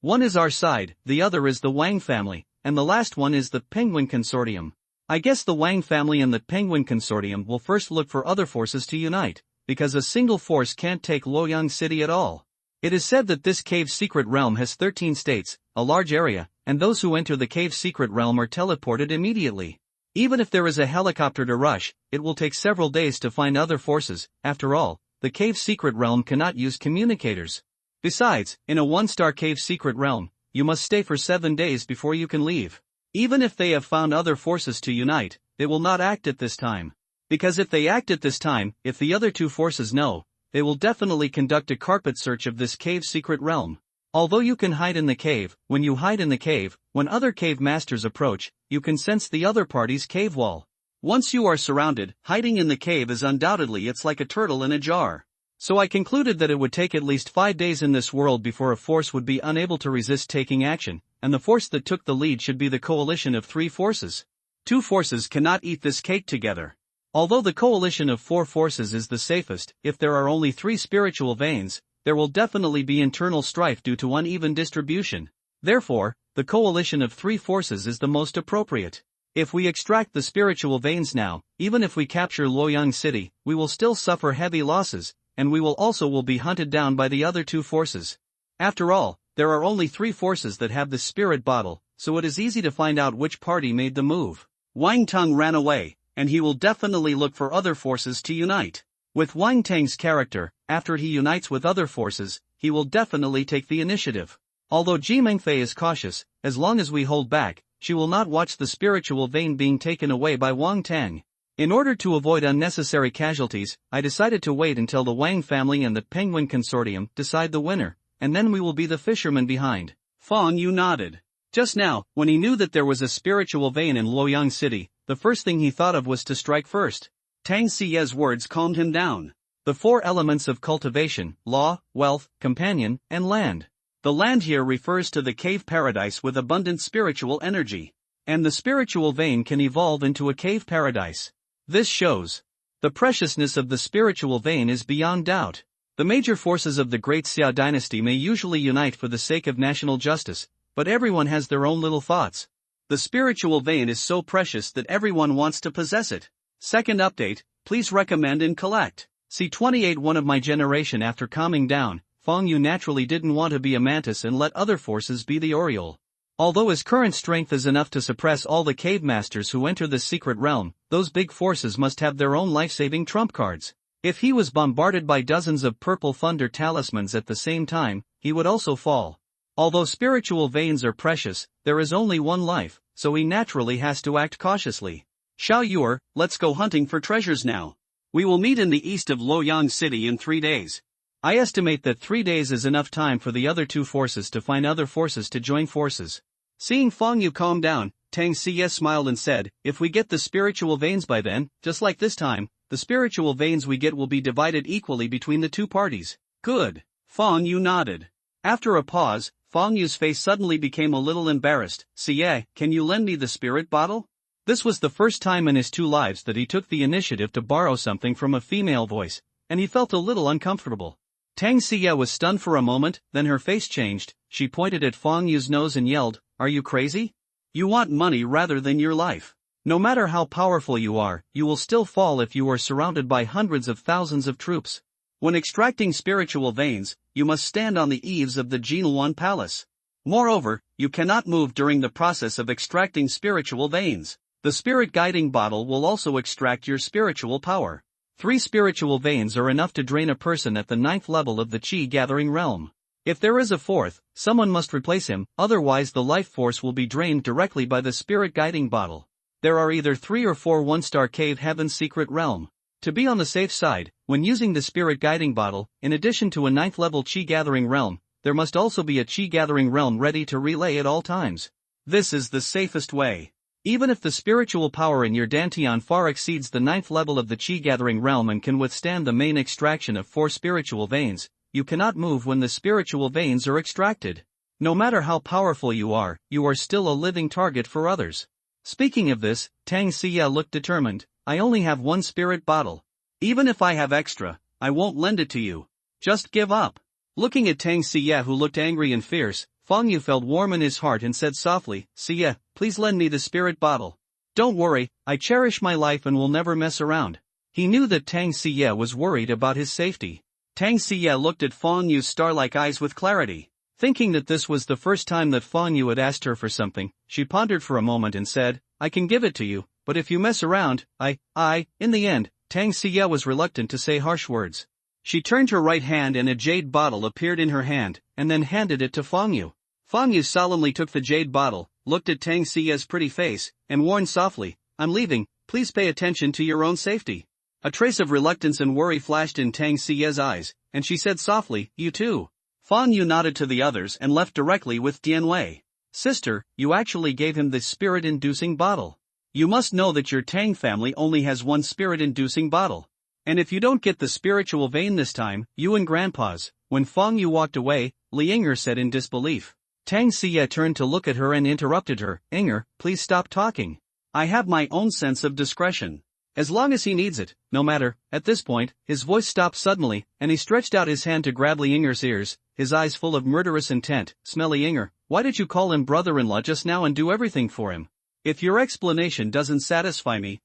One is our side, the other is the Wang family, and the last one is the Penguin Consortium. I guess the Wang family and the Penguin Consortium will first look for other forces to unite, because a single force can't take Luoyang City at all. It is said that this cave secret realm has 13 states, a large area, and those who enter the cave secret realm are teleported immediately. Even if there is a helicopter to rush, it will take several days to find other forces. After all, the cave secret realm cannot use communicators. Besides, in a one-star cave secret realm, you must stay for 7 days before you can leave. Even if they have found other forces to unite, they will not act at this time. Because if they act at this time, if the other 2 forces know, they will definitely conduct a carpet search of this cave secret realm. Although you can hide in the cave, when you hide in the cave, when other cave masters approach, you can sense the other party's cave wall. Once you are surrounded, hiding in the cave is undoubtedly it's like a turtle in a jar. So I concluded that it would take at least 5 days in this world before a force would be unable to resist taking action, and the force that took the lead should be the coalition of 3 forces. 2 forces cannot eat this cake together. Although the coalition of 4 forces is the safest, if there are only 3 spiritual veins, there will definitely be internal strife due to uneven distribution. Therefore, the coalition of 3 forces is the most appropriate. If we extract the spiritual veins now, even if we capture Luoyang City, we will still suffer heavy losses, and we will also be hunted down by the other 2 forces. After all, there are only 3 forces that have the spirit bottle, so it is easy to find out which party made the move. Wang Teng ran away, and he will definitely look for other forces to unite. With Wang Teng's character, after he unites with other forces, he will definitely take the initiative. Although Ji Mengfei is cautious, as long as we hold back, she will not watch the spiritual vein being taken away by Wang Teng. In order to avoid unnecessary casualties, I decided to wait until the Wang family and the Penguin Consortium decide the winner, and then we will be the fishermen behind. Fang Yu nodded. Just now, when he knew that there was a spiritual vein in Luoyang City, the first thing he thought of was to strike first. Tang Xie's words calmed him down. The 4 elements of cultivation: law, wealth, companion, and land. The land here refers to the cave paradise with abundant spiritual energy. And the spiritual vein can evolve into a cave paradise. This shows the preciousness of the spiritual vein is beyond doubt. The major forces of the Great Xia dynasty may usually unite for the sake of national justice, but everyone has their own little thoughts. The spiritual vein is so precious that everyone wants to possess it. Second update, please recommend and collect. C28 One of my generation. After calming down, Fang Yu naturally didn't want to be a mantis and let other forces be the Oriole. Although his current strength is enough to suppress all the cave masters who enter the secret realm, those big forces must have their own life-saving trump cards. If he was bombarded by dozens of purple thunder talismans at the same time, he would also fall. Although spiritual veins are precious, there is only one life, so he naturally has to act cautiously. Xiao Yuer, let's go hunting for treasures now. We will meet in the east of Luoyang City in 3 days. I estimate that 3 days is enough time for the other 2 forces to find other forces to join forces. Seeing Fang Yu calm down, Tang Xie smiled and said, if we get the spiritual veins by then, just like this time, the spiritual veins we get will be divided equally between the 2 parties. Good. Fang Yu nodded. After a pause, Fang Yu's face suddenly became a little embarrassed. Xie, can you lend me the spirit bottle? This was the first time in his 2 lives that he took the initiative to borrow something from a female voice, and he felt a little uncomfortable. Tang Xie was stunned for a moment, then her face changed. She pointed at Fang Yu's nose and yelled, are you crazy? You want money rather than your life. No matter how powerful you are, you will still fall if you are surrounded by hundreds of thousands of troops. When extracting spiritual veins, you must stand on the eaves of the Jinluan Palace. Moreover, you cannot move during the process of extracting spiritual veins. The spirit guiding bottle will also extract your spiritual power. 3 spiritual veins are enough to drain a person at the 9th level of the Qi gathering realm. If there is a fourth, someone must replace him, otherwise the life force will be drained directly by the spirit guiding bottle. There are either 3 or 4 one-star cave heaven's secret realm. To be on the safe side, when using the spirit guiding bottle, in addition to a 9th level chi gathering realm, there must also be a chi gathering realm ready to relay at all times. This is the safest way. Even if the spiritual power in your Dantian far exceeds the 9th level of the chi gathering realm and can withstand the main extraction of 4 spiritual veins, you cannot move when the spiritual veins are extracted. No matter how powerful you are still a living target for others. Speaking of this, Tang Xia looked determined. I only have 1 spirit bottle. Even if I have extra, I won't lend it to you. Just give up. Looking at Tang Xia, who looked angry and fierce, Feng Yu felt warm in his heart and said softly, Xia, please lend me the spirit bottle. Don't worry, I cherish my life and will never mess around. He knew that Tang Xia was worried about his safety. Tang Xia looked at Feng Yu's star-like eyes with clarity. Thinking that this was the first time that Feng Yu had asked her for something, she pondered for a moment and said, I can give it to you, but if you mess around, in the end, Tang Xia was reluctant to say harsh words. She turned her right hand and a jade bottle appeared in her hand, and then handed it to Feng Yu. Feng Yu solemnly took the jade bottle, looked at Tang Xia's pretty face, and warned softly, I'm leaving, please pay attention to your own safety. A trace of reluctance and worry flashed in Tang Xia's eyes, and she said softly, you too. Feng Yu nodded to the others and left directly with Dian Wei. Sister, you actually gave him this spirit-inducing bottle. You must know that your Tang family only has 1 spirit-inducing bottle. And if you don't get the spiritual vein this time, you and Grandpa's. When Feng Yu walked away, Li Yinger said in disbelief. Tang Xia turned to look at her and interrupted her, Yinger, please stop talking. I have my own sense of discretion. As long as he needs it, no matter. At this point, his voice stopped suddenly, and he stretched out his hand to grab Li Yinger's ears, his eyes full of murderous intent. Smelly Yinger, why did you call him brother-in-law just now and do everything for him? If your explanation doesn't satisfy me,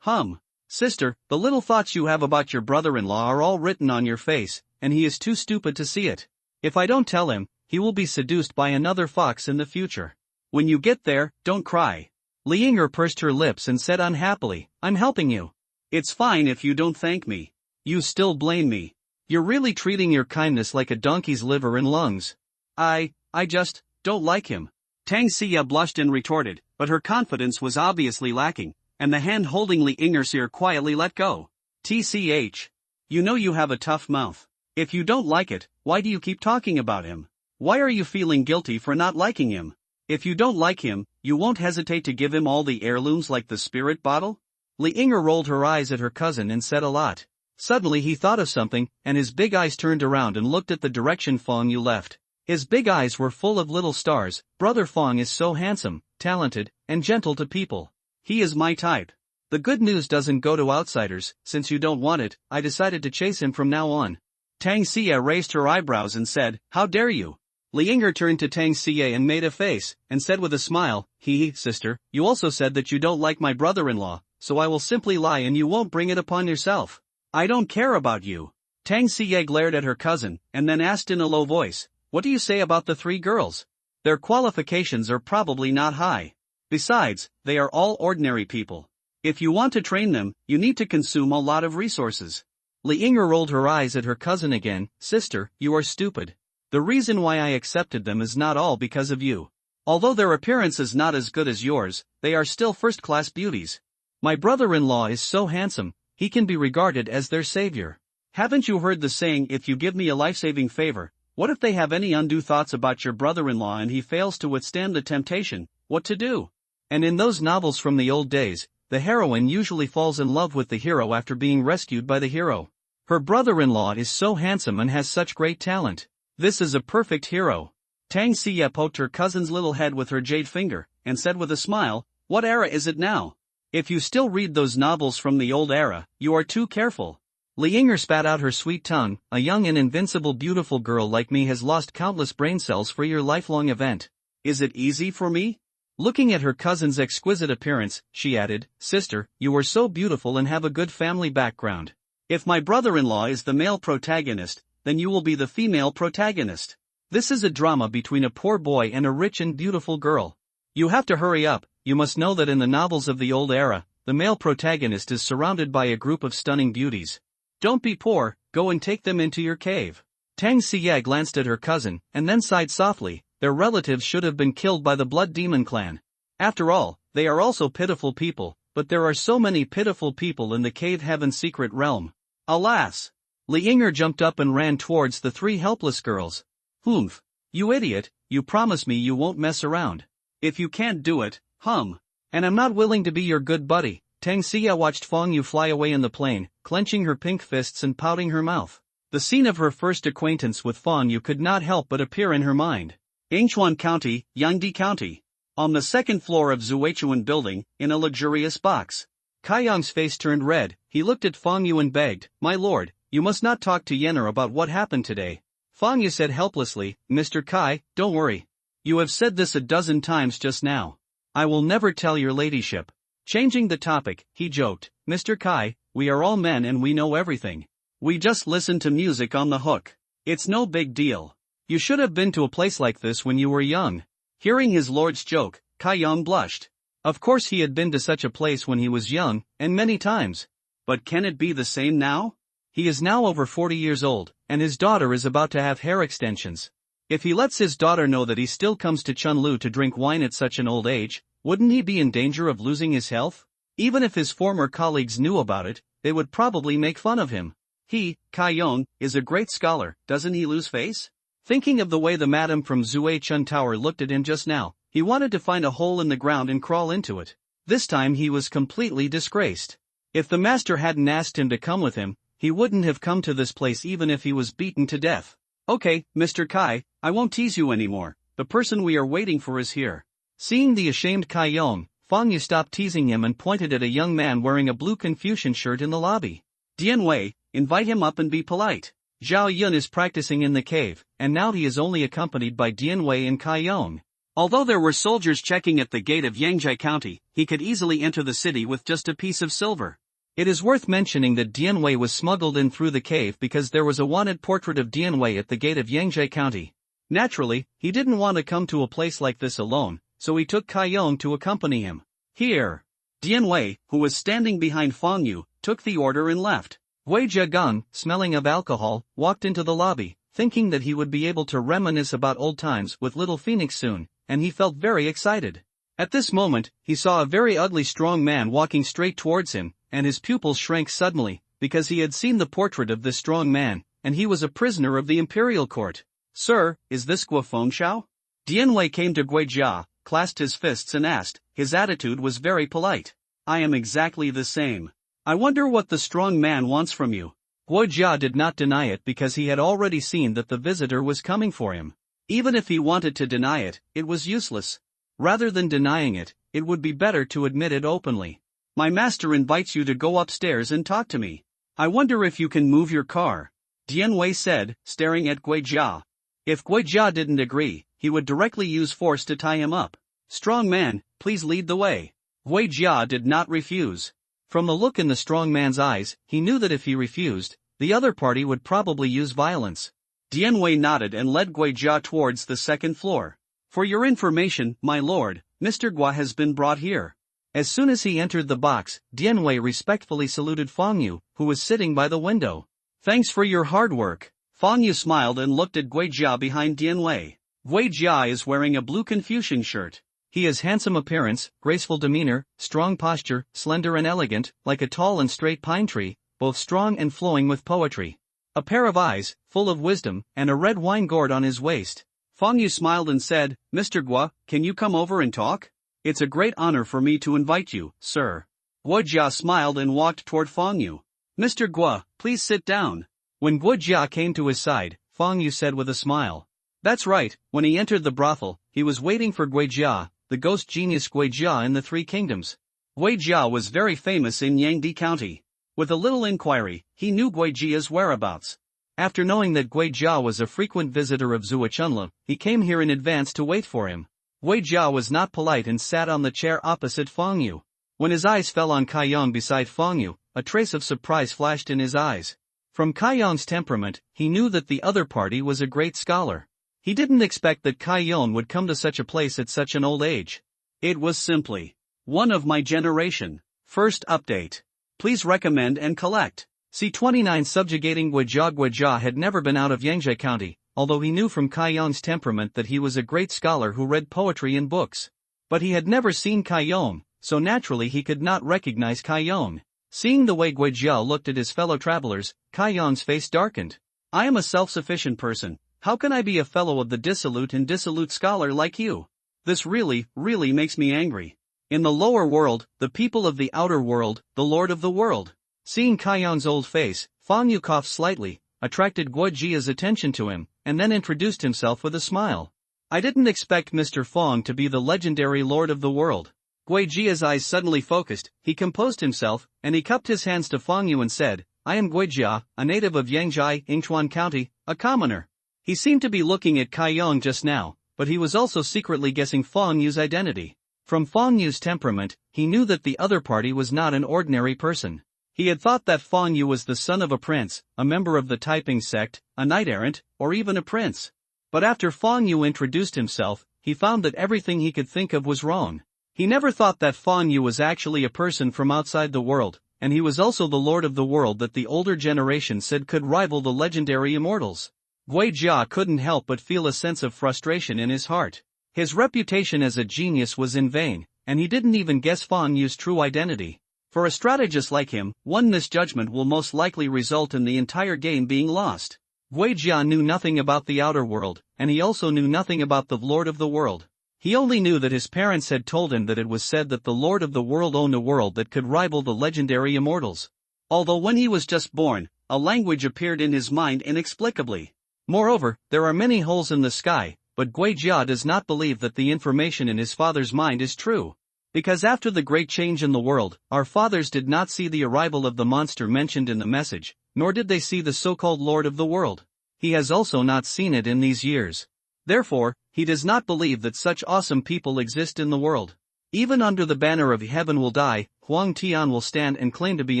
Sister, the little thoughts you have about your brother-in-law are all written on your face, and he is too stupid to see it. If I don't tell him, he will be seduced by another fox in the future. When you get there, don't cry. Li Yinger pursed her lips and said unhappily, I'm helping you. It's fine if you don't thank me. You still blame me. You're really treating your kindness like a donkey's liver and lungs. I just don't like him. Tang Xia blushed and retorted, but her confidence was obviously lacking, and the hand holding Li Yinger's ear quietly let go. TCH. You know you have a tough mouth. If you don't like it, why do you keep talking about him? Why are you feeling guilty for not liking him? If you don't like him, you won't hesitate to give him all the heirlooms like the spirit bottle? Li Yinger rolled her eyes at her cousin and said a lot. Suddenly he thought of something, and his big eyes turned around and looked at the direction Feng Yu left. His big eyes were full of little stars. Brother Feng is so handsome, talented, and gentle to people. He is my type. The good news doesn't go to outsiders. Since you don't want it, I decided to chase him from now on. Tang Xia raised her eyebrows and said, How dare you? Li Yinger turned to Tang Xia and made a face, and said with a smile, Sister, you also said that you don't like my brother-in-law, so I will simply lie and you won't bring it upon yourself. I don't care about you. Tang Xia glared at her cousin, and then asked in a low voice, What do you say about the 3 girls? Their qualifications are probably not high. Besides, they are all ordinary people. If you want to train them, you need to consume a lot of resources. Li Yinger rolled her eyes at her cousin again. Sister, you are stupid. The reason why I accepted them is not all because of you. Although their appearance is not as good as yours, they are still first-class beauties. My brother-in-law is so handsome, he can be regarded as their savior. Haven't you heard the saying, if you give me a life-saving favor? What if they have any undue thoughts about your brother-in-law and he fails to withstand the temptation? What to do? And in those novels from the old days, the heroine usually falls in love with the hero after being rescued by the hero. Her brother-in-law is so handsome and has such great talent. This is a perfect hero. Tang Xia poked her cousin's little head with her jade finger, and said with a smile, What era is it now? If you still read those novels from the old era, you are too careful. Li Yinger spat out her sweet tongue. A young and invincible beautiful girl like me has lost countless brain cells for your lifelong event. Is it easy for me? Looking at her cousin's exquisite appearance, she added, Sister, you are so beautiful and have a good family background. If my brother-in-law is the male protagonist, then you will be the female protagonist. This is a drama between a poor boy and a rich and beautiful girl. You have to hurry up. You must know that in the novels of the old era, the male protagonist is surrounded by a group of stunning beauties. Don't be poor, go and take them into your cave. Tang Xie glanced at her cousin, and then sighed softly. Their relatives should have been killed by the Blood Demon clan. After all, they are also pitiful people, but there are so many pitiful people in the Cave Heaven secret realm. Alas! Li Yinger jumped up and ran towards the three helpless girls. Humph! You idiot, you promise me you won't mess around. If you can't do it, And I'm not willing to be your good buddy. Tang Xie watched Fang Yu fly away in the plane, clenching her pink fists and pouting her mouth. The scene of her first acquaintance with Fang Yu could not help but appear in her mind. Yingchuan County, Yangdi County. On the second floor of Zuichuan building, in a luxurious box. Kai Yong's face turned red. He looked at Fang Yu and begged, "My lord, you must not talk to Yenner about what happened today." Fang Yu said helplessly, "Mr. Kai, don't worry. You have said this a dozen times just now. I will never tell your ladyship." Changing the topic, he joked, "Mr. Kai, we are all men and we know everything. We just listen to music on the hook. It's no big deal. You should have been to a place like this when you were young." Hearing his lord's joke, Kai Yong blushed. Of course he had been to such a place when he was young, and many times. But can it be the same now? He is now over 40 years old, and his daughter is about to have hair extensions. If he lets his daughter know that he still comes to Chunlu to drink wine at such an old age, wouldn't he be in danger of losing his health? Even if his former colleagues knew about it, they would probably make fun of him. He, Kai Yong, is a great scholar, doesn't he lose face? Thinking of the way the madam from Zuichun Tower looked at him just now, he wanted to find a hole in the ground and crawl into it. This time he was completely disgraced. If the master hadn't asked him to come with him, he wouldn't have come to this place even if he was beaten to death. "Okay, Mr. Kai, I won't tease you anymore. The person we are waiting for is here." Seeing the ashamed Kai Yong, Fang Yu stopped teasing him and pointed at a young man wearing a blue Confucian shirt in the lobby. "Dian Wei, invite him up and be polite. Zhao Yun is practicing in the cave, and now he is only accompanied by Dian Wei and Kai Yong." Although there were soldiers checking at the gate of Yangjia County, he could easily enter the city with just a piece of silver. It is worth mentioning that Dian Wei was smuggled in through the cave because there was a wanted portrait of Dian Wei at the gate of Yangjia County. Naturally, he didn't want to come to a place like this alone, so he took Kai Yong to accompany him. "Here." Dian Wei, who was standing behind Fang Yu, took the order and left. Wei Zhegang, smelling of alcohol, walked into the lobby, thinking that he would be able to reminisce about old times with Little Phoenix soon, and he felt very excited. At this moment, he saw a very ugly strong man walking straight towards him, and his pupils shrank suddenly, because he had seen the portrait of this strong man, and he was a prisoner of the imperial court. "Sir, is this Guo Fengshao?" Dian Wei came to Gui Jia, clasped his fists and asked. His attitude was very polite. "I am exactly the same. I wonder what the strong man wants from you." Gui Jia did not deny it because he had already seen that the visitor was coming for him. Even if he wanted to deny it, it was useless. Rather than denying it, it would be better to admit it openly. "My master invites you to go upstairs and talk to me. I wonder if you can move your car," Dian Wei said, staring at Gui Jia. If Gui Jia didn't agree, he would directly use force to tie him up. "Strong man, please lead the way." Gui Jia did not refuse. From the look in the strong man's eyes, he knew that if he refused, the other party would probably use violence. Dian Wei nodded and led Gui Jia towards the second floor. "For your information, my lord, Mr. Gua has been brought here." As soon as he entered the box, Dian Wei respectfully saluted Fang Yu, who was sitting by the window. "Thanks for your hard work." Fang Yu smiled and looked at Gui Jia behind Dian Wei. Gui Jia is wearing a blue Confucian shirt. He has handsome appearance, graceful demeanor, strong posture, slender and elegant, like a tall and straight pine tree, both strong and flowing with poetry. A pair of eyes, full of wisdom, and a red wine gourd on his waist. Fang Yu smiled and said, "Mr. Gua, can you come over and talk? It's a great honor for me to invite you, sir." Gui Jia smiled and walked toward Fang Yu. "Mr. Gua, please sit down." When Gui Jia came to his side, Fang Yu said with a smile. That's right, when he entered the brothel, he was waiting for Gui Jia, the ghost genius Gui Jia in the Three Kingdoms. Gui Jia was very famous in Yangdi County. With a little inquiry, he knew Gui Jia's whereabouts. After knowing that Gui Jia was a frequent visitor of Zuichunlu, he came here in advance to wait for him. Gui Jia was not polite and sat on the chair opposite Fang Yu. When his eyes fell on Kai Yong beside Fang Yu, a trace of surprise flashed in his eyes. From Kai Yong's temperament, he knew that the other party was a great scholar. He didn't expect that Kai Yong would come to such a place at such an old age. It was simply one of my generation. First update. Please recommend and collect. C29 subjugating Guijia. Guijia had never been out of Yangzhou County, although he knew from Kai Yong's temperament that he was a great scholar who read poetry in books. But he had never seen Kai Yong, so naturally he could not recognize Kai Yong. Seeing the way Guijia looked at his fellow travelers, Kai Yong's face darkened. I am a self-sufficient person, how can I be a fellow of the dissolute scholar like you? This really makes me angry. In the lower world, the people of the outer world, the lord of the world. Seeing Kai Yong's old face, Fang Yu coughed slightly, attracted Guijia's attention to him, and then introduced himself with a smile. I didn't expect Mr. Fang to be the legendary lord of the world. Guijia's eyes suddenly focused, he composed himself, and he cupped his hands to Fang Yu and said, I am Guijia, a native of Yangzhou, Yingchuan County, a commoner. He seemed to be looking at Kai Yong just now, but he was also secretly guessing Fang Yu's identity. From Fang Yu's temperament, he knew that the other party was not an ordinary person. He had thought that Fang Yu was the son of a prince, a member of the Taiping sect, a knight-errant, or even a prince. But after Fang Yu introduced himself, he found that everything he could think of was wrong. He never thought that Fang Yu was actually a person from outside the world, and he was also the lord of the world that the older generation said could rival the legendary immortals. Guijia couldn't help but feel a sense of frustration in his heart. His reputation as a genius was in vain, and he didn't even guess Fang Yu's true identity. For a strategist like him, one misjudgment will most likely result in the entire game being lost. Guijia knew nothing about the outer world, and he also knew nothing about the Lord of the World. He only knew that his parents had told him that it was said that the Lord of the World owned a world that could rival the legendary immortals. Although when he was just born, a language appeared in his mind inexplicably. Moreover, there are many holes in the sky, but Guijia does not believe that the information in his father's mind is true. Because after the great change in the world, our fathers did not see the arrival of the monster mentioned in the message, nor did they see the so-called Lord of the World. He has also not seen it in these years. Therefore, he does not believe that such awesome people exist in the world. Even under the banner of heaven will die, Huang Tian will stand and claim to be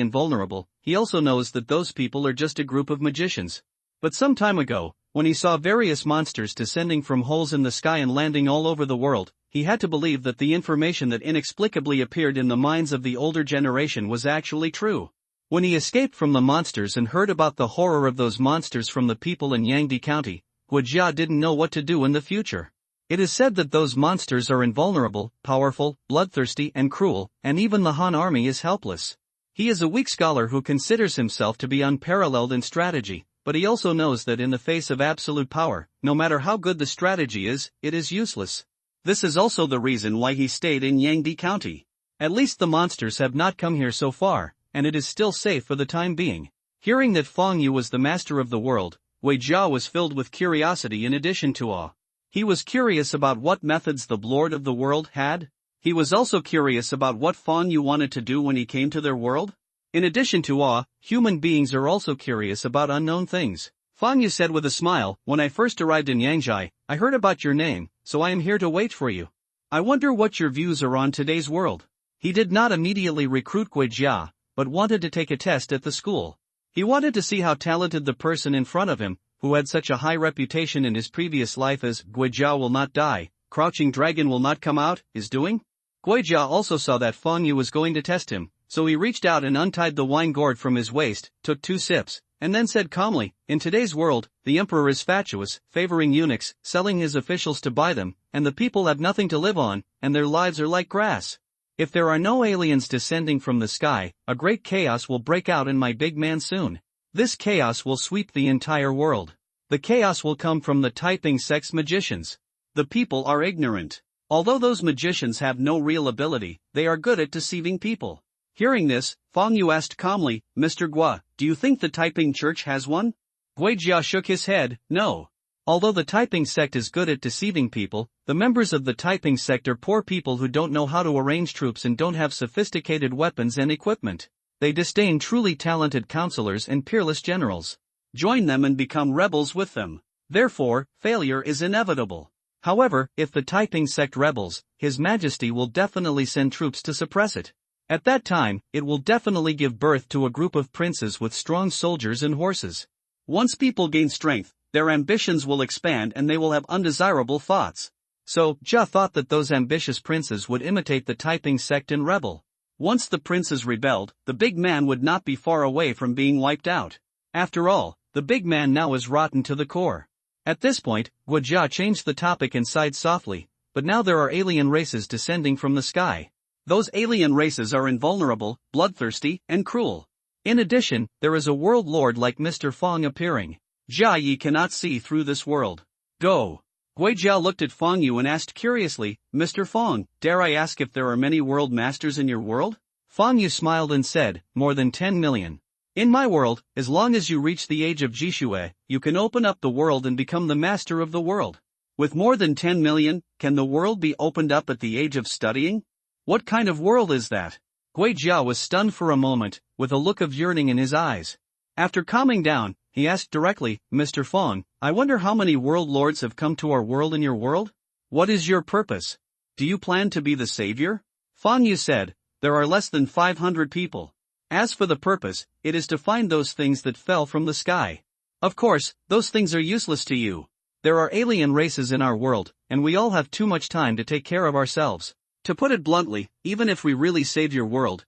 invulnerable. He also knows that those people are just a group of magicians. But some time ago, when he saw various monsters descending from holes in the sky and landing all over the world, he had to believe that the information that inexplicably appeared in the minds of the older generation was actually true. When he escaped from the monsters and heard about the horror of those monsters from the people in Yangdi County, Guijia didn't know what to do in the future. It is said that those monsters are invulnerable, powerful, bloodthirsty and cruel, and even the Han army is helpless. He is a weak scholar who considers himself to be unparalleled in strategy, but he also knows that in the face of absolute power, no matter how good the strategy is, it is useless. This is also the reason why he stayed in Yangdi County. At least the monsters have not come here so far, and it is still safe for the time being. Hearing that Fang Yu was the master of the world, Guijia was filled with curiosity in addition to awe. He was curious about what methods the Lord of the World had. He was also curious about what Fang Yu wanted to do when he came to their world. In addition to awe, human beings are also curious about unknown things. Fang Yu said with a smile, when I first arrived in Yangzhou, I heard about your name, so I am here to wait for you. I wonder what your views are on today's world. He did not immediately recruit Guijia, but wanted to take a test at the school. He wanted to see how talented the person in front of him, who had such a high reputation in his previous life as Guijia will not die, crouching dragon will not come out, is doing. Guijia also saw that Fang Yu was going to test him, so he reached out and untied the wine gourd from his waist, took 2 sips, and then said calmly, in today's world, the emperor is fatuous, favoring eunuchs, selling his officials to buy them, and the people have nothing to live on, and their lives are like grass. If there are no aliens descending from the sky, a great chaos will break out in my big man soon. This chaos will sweep the entire world. The chaos will come from the Taiping sect's magicians. The people are ignorant. Although those magicians have no real ability, they are good at deceiving people. Hearing this, Fang Yu asked calmly, Mr. Gua, do you think the Taiping church has one? Guijia shook his head, no. Although the Taiping sect is good at deceiving people, the members of the Taiping sect are poor people who don't know how to arrange troops and don't have sophisticated weapons and equipment. They disdain truly talented counselors and peerless generals. Join them and become rebels with them. Therefore, failure is inevitable. However, if the Taiping sect rebels, His Majesty will definitely send troops to suppress it. At that time, it will definitely give birth to a group of princes with strong soldiers and horses. Once people gain strength, their ambitions will expand and they will have undesirable thoughts. So, Jia thought that those ambitious princes would imitate the Taiping sect and rebel. Once the princes rebelled, the big man would not be far away from being wiped out. After all, the big man now is rotten to the core. At this point, Guojia changed the topic and sighed softly, but now there are alien races descending from the sky. Those alien races are invulnerable, bloodthirsty, and cruel. In addition, there is a world lord like Mr. Fong appearing. Jia Yi cannot see through this world. Go. Guojia looked at Fong Yu and asked curiously, Mr. Fong, dare I ask if there are many world masters in your world? Fong Yu smiled and said, more than 10 million. In my world, as long as you reach the age of Jishue, you can open up the world and become the master of the world. With more than 10 million, can the world be opened up at the age of studying? What kind of world is that? Guojia was stunned for a moment, with a look of yearning in his eyes. After calming down, he asked directly, Mr. Fong, I wonder how many world lords have come to our world in your world? What is your purpose? Do you plan to be the savior? Fong Yu said, there are less than 500 people. As for the purpose, it is to find those things that fell from the sky. Of course, those things are useless to you. There are alien races in our world, and we all have too much time to take care of ourselves. To put it bluntly, even if we really save your world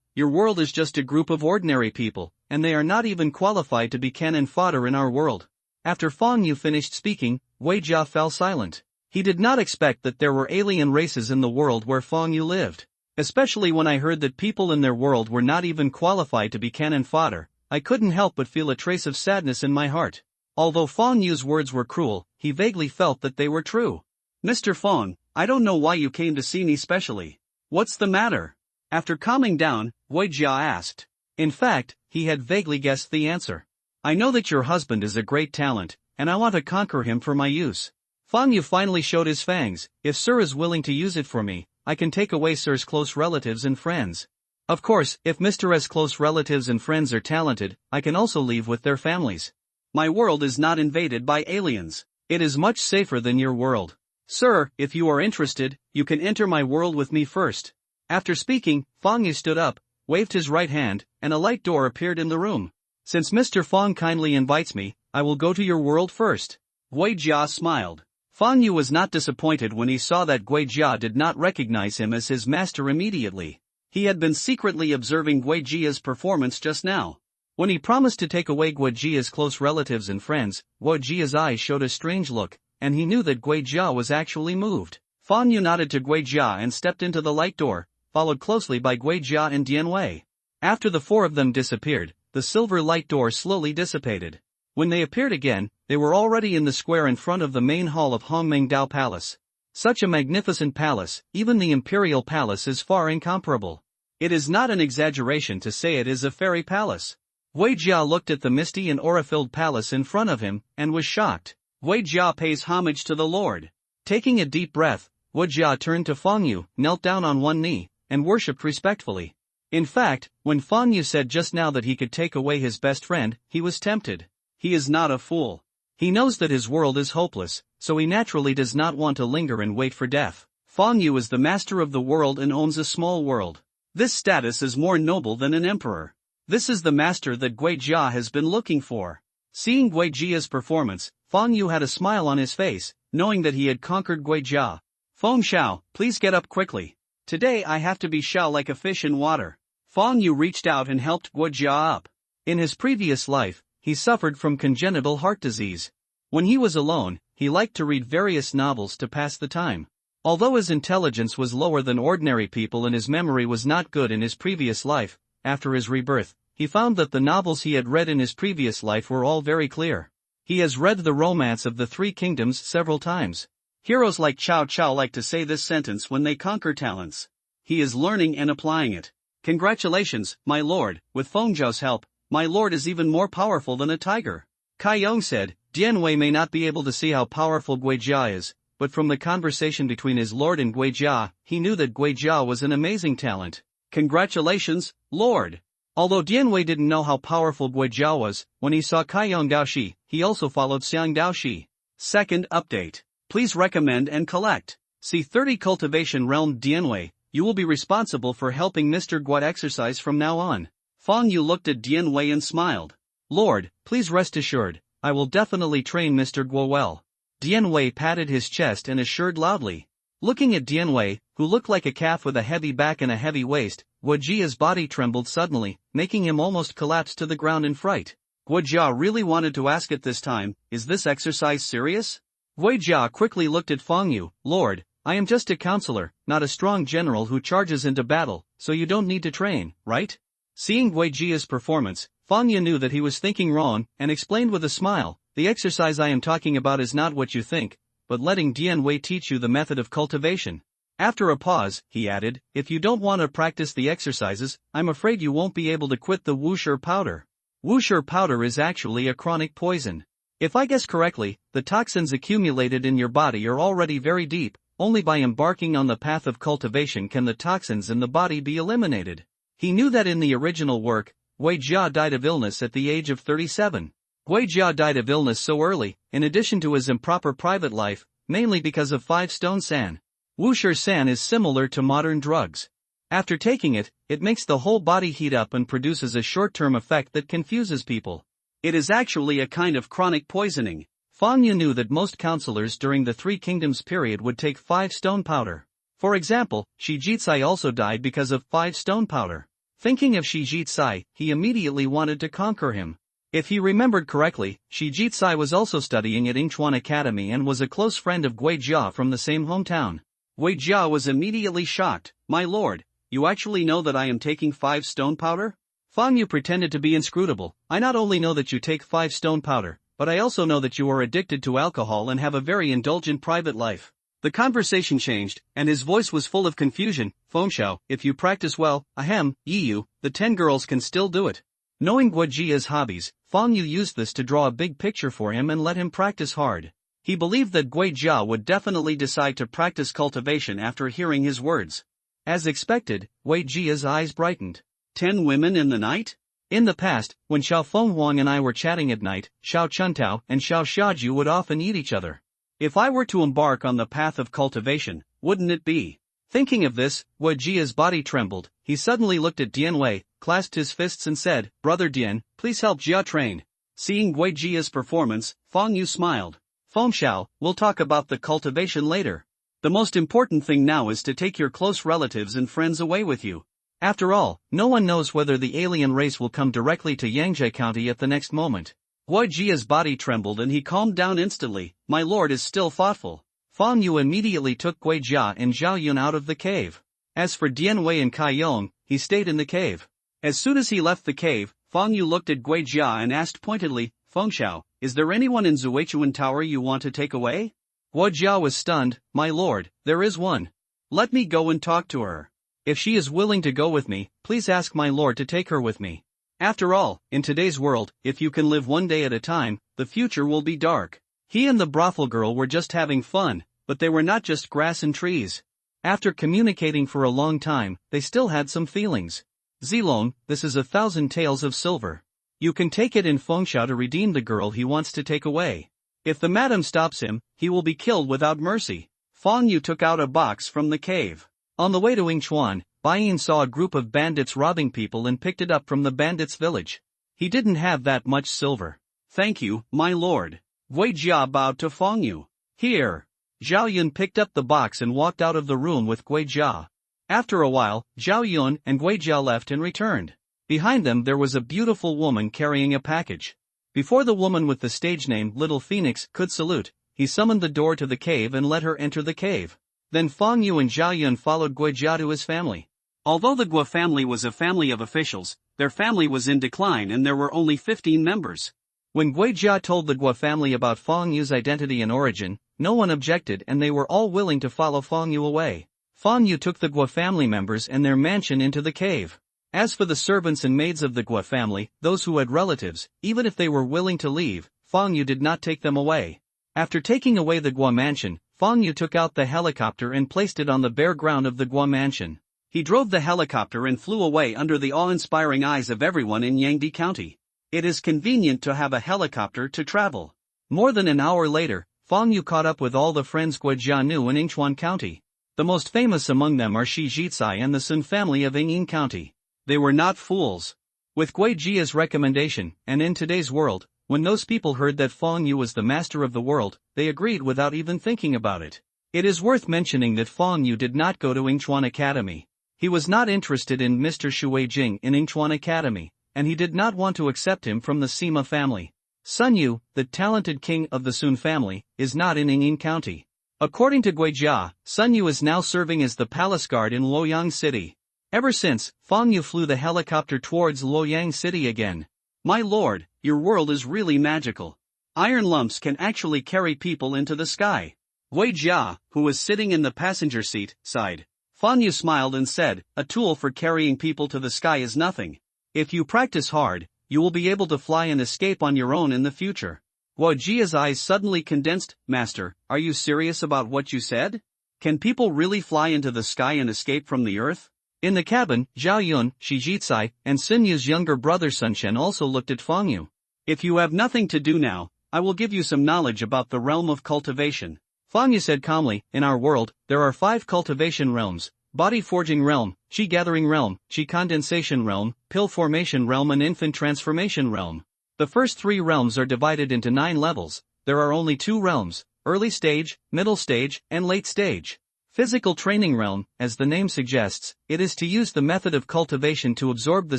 is just a group of ordinary people, and they are not even qualified to be cannon fodder in our world. After Fong Yu finished speaking, Guojia fell silent. He did not expect that there were alien races in the world where Fong Yu lived. Especially when I heard that people in their world were not even qualified to be cannon fodder, I couldn't help but feel a trace of sadness in my heart. Although Fong Yu's words were cruel, he vaguely felt that they were true. Mr. Fong, I don't know why you came to see me specially. What's the matter? After calming down, Guojia asked. In fact, he had vaguely guessed the answer. I know that your husband is a great talent, and I want to conquer him for my use. Fong Yu finally showed his fangs. If Sir is willing to use it for me, I can take away Sir's close relatives and friends. Of course, if Mr.'s close relatives and friends are talented, I can also leave with their families. My world is not invaded by aliens. It is much safer than your world. Sir, if you are interested, you can enter my world with me first. After speaking, Fong Yu stood up, waved his right hand, and a light door appeared in the room. Since Mr. Fong kindly invites me, I will go to your world first. Guojia smiled. Fong Yu was not disappointed when he saw that Guojia did not recognize him as his master immediately. He had been secretly observing Guojia's performance just now. When he promised to take away Guojia's close relatives and friends, Guojia's eyes showed a strange look, and he knew that Guojia was actually moved. Fong Yu nodded to Guojia and stepped into the light door, followed closely by Guojia and Dian Wei. After the four of them disappeared, the silver light door slowly dissipated. When they appeared again, they were already in the square in front of the main hall of Hongmengdao Palace. Such a magnificent palace, even the imperial palace is far incomparable. It is not an exaggeration to say it is a fairy palace. Guojia looked at the misty and aura-filled palace in front of him, and was shocked. Guojia pays homage to the Lord. Taking a deep breath, Guojia turned to Fong Yu, knelt down on one knee, and worshipped respectfully. In fact, when Fong Yu said just now that he could take away his best friend, he was tempted. He is not a fool. He knows that his world is hopeless, so he naturally does not want to linger and wait for death. Fong Yu is the master of the world and owns a small world. This status is more noble than an emperor. This is the master that Guojia has been looking for. Seeing Guojia's performance, Fong Yu had a smile on his face, knowing that he had conquered Guojia. Feng Shao, please get up quickly. Today I have to be Shao like a fish in water. Fong Yu reached out and helped Guojia up. In his previous life, he suffered from congenital heart disease. When he was alone, he liked to read various novels to pass the time. Although his intelligence was lower than ordinary people and his memory was not good in his previous life, after his rebirth, he found that the novels he had read in his previous life were all very clear. He has read The Romance of the Three Kingdoms several times. Heroes like Cao Cao like to say this sentence when they conquer talents. He is learning and applying it. Congratulations, my lord, with Feng Zhao's help, my lord is even more powerful than a tiger. Kai Yong said. Dian Wei may not be able to see how powerful Guojia is, but from the conversation between his lord and Guojia, he knew that Guojia was an amazing talent. Congratulations, lord. Although Dian Wei didn't know how powerful Guojia was, when he saw Kai Yong Daoshi, he also followed Xiang Daoshi. Second update. Please recommend and collect. C30 Cultivation Realm Dian Wei, you will be responsible for helping Mr. Guo exercise from now on. Fong Yu looked at Dian Wei and smiled. Lord, please rest assured, I will definitely train Mr. Guo well. Dian Wei patted his chest and assured loudly. Looking at Dian Wei, who looked like a calf with a heavy back and a heavy waist, Guo Jia's body trembled suddenly, making him almost collapse to the ground in fright. Guo Jia really wanted to ask at this time, is this exercise serious? Guo Jia quickly looked at Feng Yu, Lord, I am just a counselor, not a strong general who charges into battle, so you don't need to train, right? Seeing Guo Jia's performance, Feng Yu knew that he was thinking wrong, and explained with a smile, the exercise I am talking about is not what you think, but letting Dian Wei teach you the method of cultivation. After a pause, he added, if you don't want to practice the exercises, I'm afraid you won't be able to quit the Wushi powder. Wushi powder is actually a chronic poison. If I guess correctly, the toxins accumulated in your body are already very deep, only by embarking on the path of cultivation can the toxins in the body be eliminated. He knew that in the original work, Guo Jia died of illness at the age of 37. Guo Jia died of illness so early, in addition to his improper private life, mainly because of 5-stone san. Wushi san is similar to modern drugs. After taking it, it makes the whole body heat up and produces a short-term effect that confuses people. It is actually a kind of chronic poisoning. Feng Yu knew that most counselors during the Three Kingdoms period would take 5-stone powder. For example, Shi Jitsai also died because of 5-stone powder. Thinking of Shi Jitsai, he immediately wanted to conquer him. If he remembered correctly, Shi Jitsai was also studying at Yingchuan Academy and was a close friend of Guo Jia from the same hometown. Guo Jia was immediately shocked. My lord, you actually know that I am taking 5-stone powder? Feng Yu pretended to be inscrutable. I not only know that you take 5-stone powder, but I also know that you are addicted to alcohol and have a very indulgent private life. The conversation changed, and his voice was full of confusion. Fengshao, if you practice well, Yiyu, the 10 girls can still do it. Knowing Guo Jia's hobbies, Feng Yu used this to draw a big picture for him and let him practice hard. He believed that Guo Jia would definitely decide to practice cultivation after hearing his words. As expected, Guo Jia's eyes brightened. 10 women in the night? In the past, when Xiao Fenghuang and I were chatting at night, Xiao Chuntao and Xiao Xiaju would often eat each other. If I were to embark on the path of cultivation, wouldn't it be? Thinking of this, Guo Jia's body trembled. He suddenly looked at Dian Wei, clasped his fists and said, Brother Dian, please help Jia train. Seeing Guo Jia's performance, Feng Yu smiled. Fengshao, we'll talk about the cultivation later. The most important thing now is to take your close relatives and friends away with you. After all, no one knows whether the alien race will come directly to Yangzhou County at the next moment. Guo Jia's body trembled and he calmed down instantly. My lord is still thoughtful. Feng Yu immediately took Guo Jia and Zhao Yun out of the cave. As for Dian Wei and Kai Yong, he stayed in the cave. As soon as he left the cave, Feng Yu looked at Guo Jia and asked pointedly, Fengshao, is there anyone in Zuichuan Tower you want to take away? Guo Jia was stunned. My lord, there is one. Let me go and talk to her. If she is willing to go with me, please ask my lord to take her with me. After all, in today's world, if you can live one day at a time, the future will be dark. He and the brothel girl were just having fun, but they were not just grass and trees. After communicating for a long time, they still had some feelings. Zilong, this is 1,000 taels of silver. You can take it in Fengshao to redeem the girl he wants to take away. If the madam stops him, he will be killed without mercy. Feng Yu took out a box from the cave. On the way to Yingchuan, Baiyin saw a group of bandits robbing people and picked it up from the bandits' village. He didn't have that much silver. Thank you, my lord. Guo Jia bowed to Feng Yu. Here. Zhao Yun picked up the box and walked out of the room with Guo Jia. After a while, Zhao Yun and Guo Jia left and returned. Behind them there was a beautiful woman carrying a package. Before the woman with the stage name Little Phoenix could salute, he summoned the door to the cave and let her enter the cave. Then Feng Yu and Zhao Yun followed Guo Jia to his family. Although the Guo family was a family of officials, their family was in decline and there were only 15 members. When Guo Jia told the Guo family about Feng Yu's identity and origin, no one objected and they were all willing to follow Feng Yu away. Feng Yu took the Guo family members and their mansion into the cave. As for the servants and maids of the Guo family, those who had relatives, even if they were willing to leave, Feng Yu did not take them away. After taking away the Guo mansion, Feng Yu took out the helicopter and placed it on the bare ground of the Guo mansion. He drove the helicopter and flew away under the awe-inspiring eyes of everyone in Yangdi County. It is convenient to have a helicopter to travel. More than an hour later, Feng Yu caught up with all the friends Guo Jia knew in Yingchuan County. The most famous among them are Shi Jitsai and the Sun family of Yingyin County. They were not fools. With Guo Jia's recommendation, and in today's world, when those people heard that Feng Yu was the master of the world, they agreed without even thinking about it. It is worth mentioning that Fang Yu did not go to Yingchuan Academy. He was not interested in Mr. Shui Jing in Yingchuan Academy, and he did not want to accept him from the Sima family. Sun Yu, the talented king of the Sun family, is not in Yingyin County. According to Guijia, Sun Yu is now serving as the palace guard in Luoyang City. Ever since, Fang Yu flew the helicopter towards Luoyang City again. My lord, your world is really magical. Iron lumps can actually carry people into the sky. Guijia, who was sitting in the passenger seat, sighed. Fang Yu smiled and said, a tool for carrying people to the sky is nothing. If you practice hard, you will be able to fly and escape on your own in the future. Guijia's eyes suddenly condensed. Master, are you serious about what you said? Can people really fly into the sky and escape from the earth? In the cabin, Zhao Yun, Shi Jizai, and Sun Yu's younger brother Sun Shen also looked at Fang Yu. If you have nothing to do now, I will give you some knowledge about the realm of cultivation. Fang Yu said calmly, in our world, there are 5 cultivation realms: body forging realm, chi gathering realm, chi condensation realm, pill formation realm and infant transformation realm. The first 3 realms are divided into 9 levels. There are only 2 realms: early stage, middle stage, and late stage. Physical training realm, as the name suggests, it is to use the method of cultivation to absorb the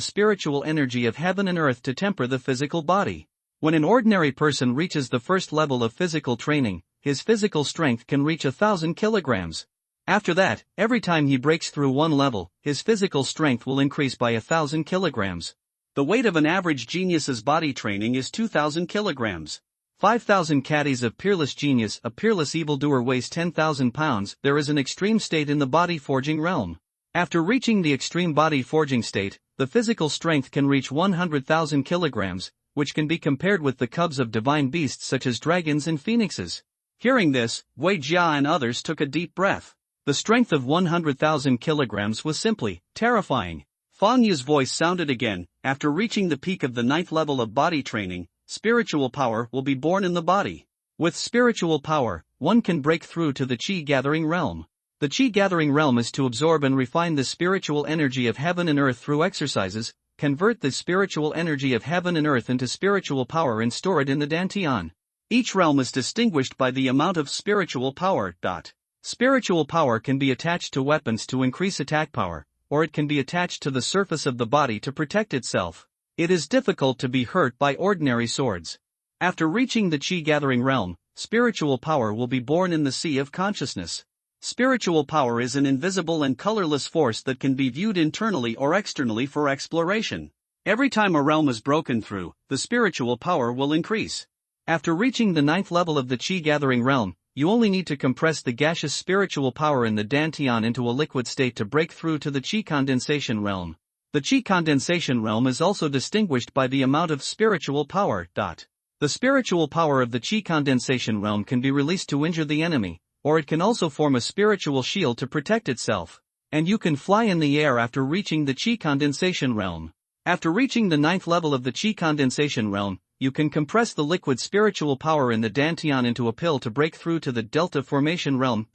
spiritual energy of heaven and earth to temper the physical body. When an ordinary person reaches the first level of physical training, his physical strength can reach 1,000 kilograms. After that, every time he breaks through one level, his physical strength will increase by 1,000 kilograms. The weight of an average genius's body training is 2,000 kilograms. 5,000 caddies of peerless genius. A peerless evildoer weighs 10,000 pounds. There is an extreme state in the body forging realm. After reaching the extreme body forging state, the physical strength can reach 100,000 kilograms, which can be compared with the cubs of divine beasts such as dragons and phoenixes. Hearing this, Wei Jia and others took a deep breath. The strength of 100,000 kilograms was simply terrifying. Fang Yu's voice sounded again. After reaching the peak of the 9th level of body training, spiritual power will be born in the body. With spiritual power, one can break through to the Qi gathering realm. The Qi gathering realm is to absorb and refine the spiritual energy of heaven and earth through exercises, convert the spiritual energy of heaven and earth into spiritual power and store it in the Dantian. Each realm is distinguished by the amount of spiritual power. Spiritual power can be attached to weapons to increase attack power, or it can be attached to the surface of the body to protect itself. It is difficult to be hurt by ordinary swords. After reaching the Qi gathering realm, spiritual power will be born in the sea of consciousness. Spiritual power is an invisible and colorless force that can be viewed internally or externally for exploration. Every time a realm is broken through, the spiritual power will increase. After reaching the 9th level of the Qi gathering realm, you only need to compress the gaseous spiritual power in the Dantian into a liquid state to break through to the Qi condensation realm. The Qi condensation realm is also distinguished by the amount of spiritual power. The spiritual power of the Qi condensation realm can be released to injure the enemy, or it can also form a spiritual shield to protect itself. And you can fly in the air after reaching the Qi condensation realm. After reaching the 9th level of the Qi condensation realm, you can compress the liquid spiritual power in the Dantian into a pill to break through to the Delta formation realm.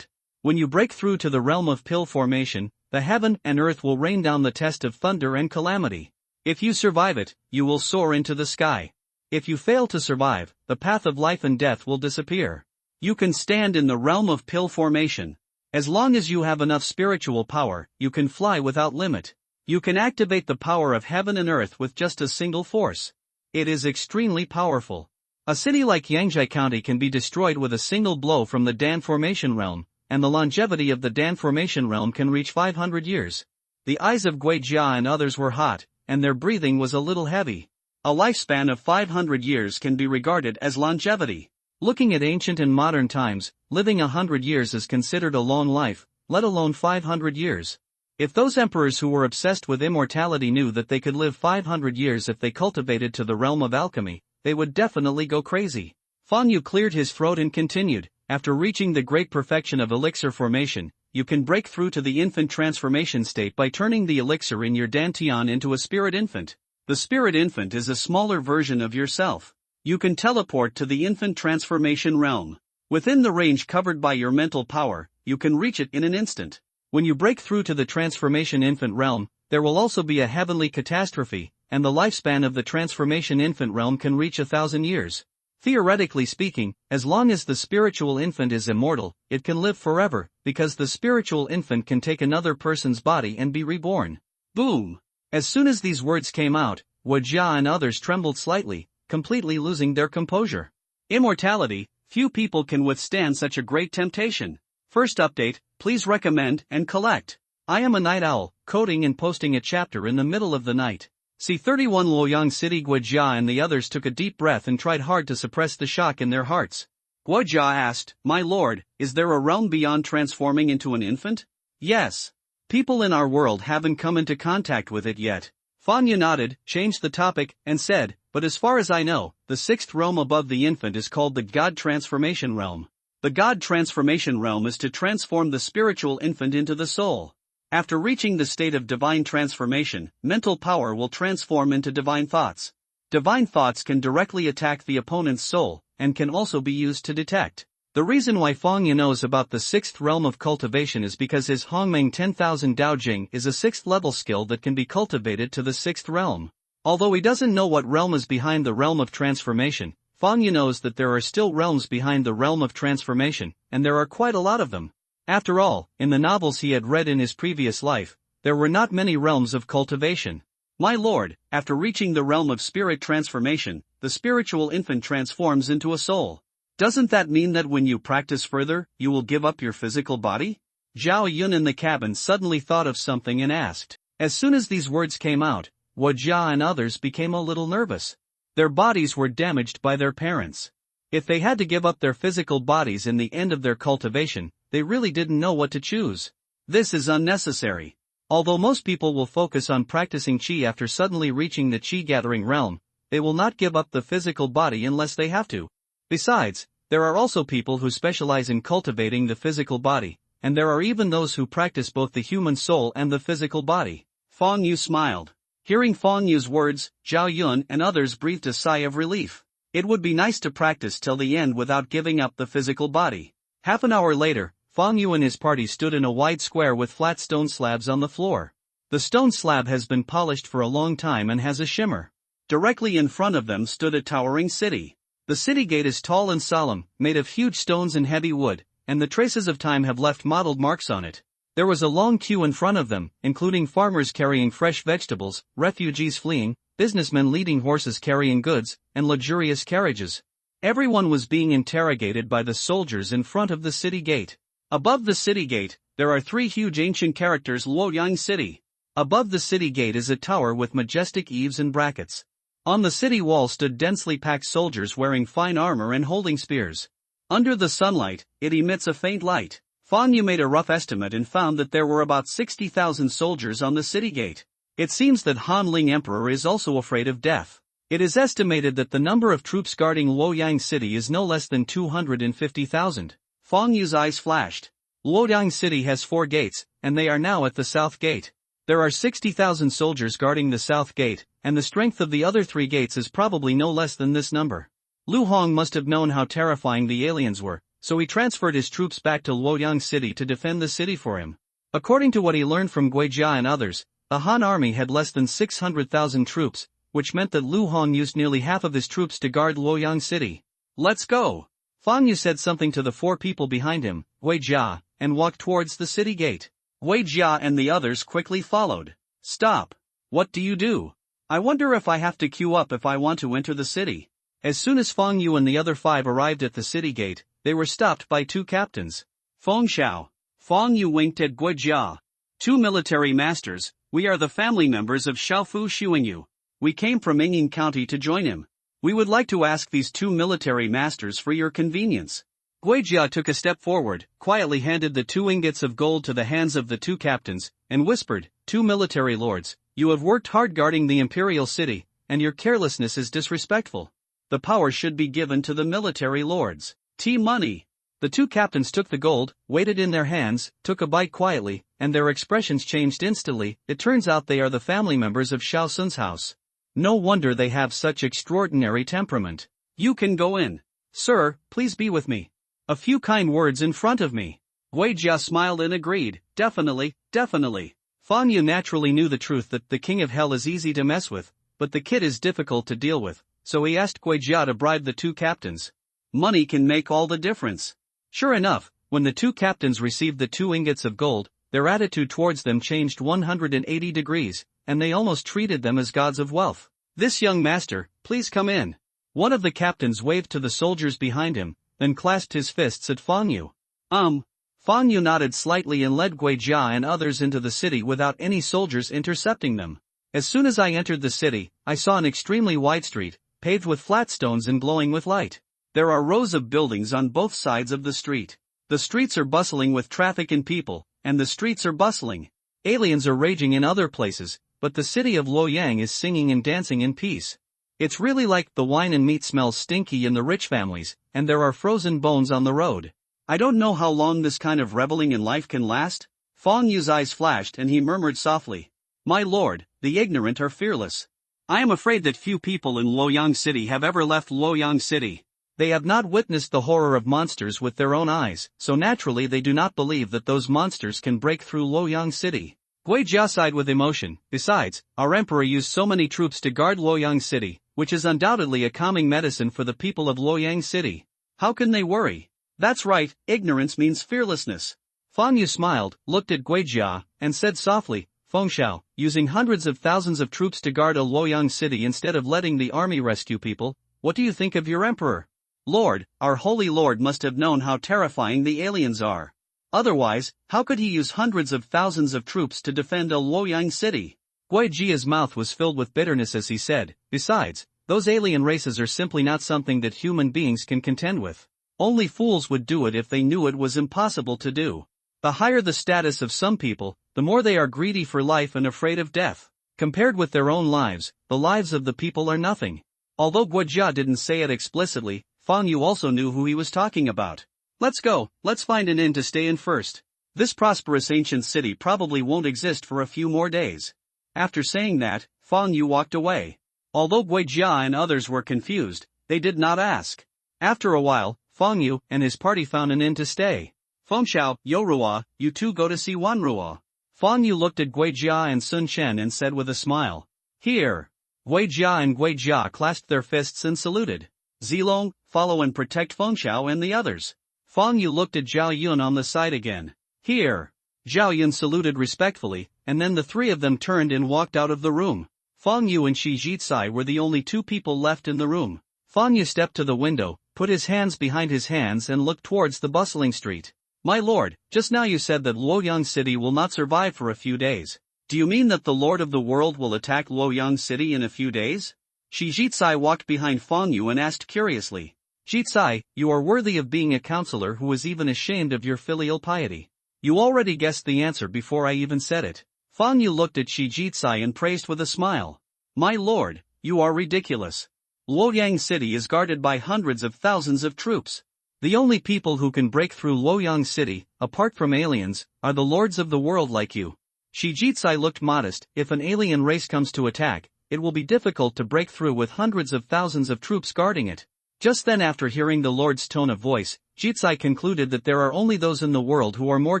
When you break through to the realm of pill formation, the heaven and earth will rain down the test of thunder and calamity. If you survive it, you will soar into the sky. If you fail to survive, the path of life and death will disappear. You can stand in the realm of pill formation. As long as you have enough spiritual power, you can fly without limit. You can activate the power of heaven and earth with just a single force. It is extremely powerful. A city like Yangzhai County can be destroyed with a single blow from the Dan formation realm, and the longevity of the Dan formation realm can reach 500 years. The eyes of Gui Jia and others were hot, and their breathing was a little heavy. A lifespan of 500 years can be regarded as longevity. Looking at ancient and modern times, living 100 years is considered a long life, let alone 500 years. If those emperors who were obsessed with immortality knew that they could live 500 years if they cultivated to the realm of alchemy, they would definitely go crazy. Fang Yu cleared his throat and continued, after reaching the great perfection of elixir formation, you can break through to the infant transformation state by turning the elixir in your Dantian into a spirit infant. The spirit infant is a smaller version of yourself. You can teleport to the infant transformation realm. Within the range covered by your mental power, you can reach it in an instant. When you break through to the transformation infant realm, there will also be a heavenly catastrophe, and the lifespan of the transformation infant realm can reach 1,000 years. Theoretically speaking, as long as the spiritual infant is immortal, it can live forever, because the spiritual infant can take another person's body and be reborn. Boom! As soon as these words came out, Guojia and others trembled slightly, completely losing their composure. Immortality, few people can withstand such a great temptation. First update, please recommend and collect. I am a night owl, coding and posting a chapter in the middle of the night. C31 Luoyang City. Guojia and the others took a deep breath and tried hard to suppress the shock in their hearts. Guojia asked, "My lord, is there a realm beyond transforming into an infant?" "Yes. People in our world haven't come into contact with it yet." Fangyu nodded, changed the topic, and said, "But as far as I know, the sixth realm above the infant is called the God Transformation Realm. The God Transformation Realm is to transform the spiritual infant into the soul. After reaching the state of divine transformation, mental power will transform into divine thoughts. Divine thoughts can directly attack the opponent's soul, and can also be used to detect." The reason why Fangyu knows about the sixth realm of cultivation is because his Hongmeng 10,000 Daojing is a sixth level skill that can be cultivated to the sixth realm. Although he doesn't know what realm is behind the realm of transformation, Fangyu knows that there are still realms behind the realm of transformation, and there are quite a lot of them. After all, in the novels he had read in his previous life, there were not many realms of cultivation. "My lord, after reaching the realm of spirit transformation, the spiritual infant transforms into a soul. Doesn't that mean that when you practice further, you will give up your physical body?" Zhao Yun in the cabin suddenly thought of something and asked. As soon as these words came out, Guojia and others became a little nervous. Their bodies were damaged by their parents. If they had to give up their physical bodies in the end of their cultivation, they really didn't know what to choose. This is unnecessary. Although most people will focus on practicing qi after suddenly reaching the qi-gathering realm, they will not give up the physical body unless they have to. Besides, there are also people who specialize in cultivating the physical body, and there are even those who practice both the human soul and the physical body. Fangyu smiled. Hearing Fangyu's words, Zhao Yun and others breathed a sigh of relief. It would be nice to practice till the end without giving up the physical body. Half an hour later, Fangyu and his party stood in a wide square with flat stone slabs on the floor. The stone slab has been polished for a long time and has a shimmer. Directly in front of them stood a towering city. The city gate is tall and solemn, made of huge stones and heavy wood, and the traces of time have left mottled marks on it. There was a long queue in front of them, including farmers carrying fresh vegetables, refugees fleeing, businessmen leading horses carrying goods, and luxurious carriages. Everyone was being interrogated by the soldiers in front of the city gate. Above the city gate, there are three huge ancient characters: Luoyang City. Above the city gate is a tower with majestic eaves and brackets. On the city wall stood densely packed soldiers wearing fine armor and holding spears. Under the sunlight, it emits a faint light. Fangyu made a rough estimate and found that there were about 60,000 soldiers on the city gate. It seems that Han Ling Emperor is also afraid of death. It is estimated that the number of troops guarding Luoyang City is no less than 250,000. Fangyu's eyes flashed. Luoyang City has 4 gates, and they are now at the south gate. There are 60,000 soldiers guarding the south gate, and the strength of the other 3 gates is probably no less than this number. Lu Hong must have known how terrifying the aliens were, so he transferred his troops back to Luoyang City to defend the city for him. According to what he learned from Guojia and others, the Han army had less than 600,000 troops, which meant that Lu Hong used nearly half of his troops to guard Luoyang City. "Let's go!" Fangyu said something to the 4 people behind him, Guojia, and walked towards the city gate. Guojia and the others quickly followed. "Stop! What do you do? I wonder if I have to queue up if I want to enter the city." As soon as Fangyu and the other 5 arrived at the city gate, they were stopped by 2 captains. "Feng Shao." Fangyu winked at Guojia. "2 military masters, we are the family members of Xiaofu Xuingyu. We came from Yingyin County to join him. We would like to ask these 2 military masters for your convenience." Guojia took a step forward, quietly handed the 2 ingots of gold to the hands of the 2 captains, and whispered, "2 military lords, you have worked hard guarding the imperial city, and your carelessness is disrespectful. The power should be given to the military lords. Money." The 2 captains took the gold, weighed it in their hands, took a bite quietly, and their expressions changed instantly. It turns out they are the family members of Xiao Sun's house. No wonder they have such extraordinary temperament. "You can go in. Sir, please be with me. A few kind words in front of me." Guojia smiled and agreed, "Definitely, definitely." Fangyu naturally knew the truth that the King of Hell is easy to mess with, but the kid is difficult to deal with, so he asked Guijia to bribe the two captains. Money can make all the difference. Sure enough, when the two captains received the 2 ingots of gold, their attitude towards them changed 180 degrees, and they almost treated them as gods of wealth. "This young master, please come in." One of the captains waved to the soldiers behind him, then clasped his fists at Fang Yu. Fang Yu nodded slightly and led Guijia and others into the city without any soldiers intercepting them. As soon as I entered the city, I saw an extremely wide street, paved with flat stones and glowing with light. There are rows of buildings on both sides of the street. The streets are bustling with traffic and people, and the streets are bustling. Aliens are raging in other places, but the city of Luoyang is singing and dancing in peace. It's really like the wine and meat smells stinky in the rich families, and there are frozen bones on the road. I don't know how long this kind of reveling in life can last. Fang Yu's eyes flashed and he murmured softly, "My lord, the ignorant are fearless. I am afraid that few people in Luoyang City have ever left Luoyang City. They have not witnessed the horror of monsters with their own eyes, so naturally they do not believe that those monsters can break through Luoyang City." Guijia sighed with emotion. "Besides, our emperor used so many troops to guard Luoyang City, which is undoubtedly a calming medicine for the people of Luoyang City. How can they worry?" "That's right, ignorance means fearlessness." Fang Yu smiled, looked at Guijia, and said softly, "Fengshao, using hundreds of thousands of troops to guard a Luoyang City instead of letting the army rescue people, what do you think of your emperor?" "Lord, our holy lord must have known how terrifying the aliens are. Otherwise, how could he use hundreds of thousands of troops to defend a Luoyang City?" Guijia's mouth was filled with bitterness as he said, "Besides, those alien races are simply not something that human beings can contend with. Only fools would do it if they knew it was impossible to do. The higher the status of some people, the more they are greedy for life and afraid of death. Compared with their own lives, the lives of the people are nothing." Although Guijia didn't say it explicitly, Fang Yu also knew who he was talking about. "Let's go, let's find an inn to stay in first. This prosperous ancient city probably won't exist for a few more days." After saying that, Fang Yu walked away. Although Guijia and others were confused, they did not ask. After a while, Fang Yu and his party found an inn to stay. "Fengshao, Yorua, you two go to see Wanrua." Fang Yu looked at Guijia and Sun Chen and said with a smile, "Here." Guijia and Guijia clasped their fists and saluted. "Zilong, follow and protect Fengshao and the others." Fang Yu looked at Zhao Yun on the side again. "Here." Zhao Yun saluted respectfully, and then the three of them turned and walked out of the room. Fang Yu and Shi Jitsai were the only two people left in the room. Fang Yu stepped to the window, put his hands behind his hands and looked towards the bustling street. "My lord, just now you said that Luoyang City will not survive for a few days. Do you mean that the Lord of the World will attack Luoyang City in a few days?" Shi Jitsai walked behind Fang Yu and asked curiously. "Jitsai, you are worthy of being a counselor who is even ashamed of your filial piety. You already guessed the answer before I even said it." Fang Yu looked at Shi Jitsai and praised with a smile. "My lord, you are ridiculous. Luoyang City is guarded by hundreds of thousands of troops. The only people who can break through Luoyang City, apart from aliens, are the lords of the world like you." Shi Jitsai looked modest. "If an alien race comes to attack, it will be difficult to break through with hundreds of thousands of troops guarding it." Just then, after hearing the lord's tone of voice, Jitsai concluded that there are only those in the world who are more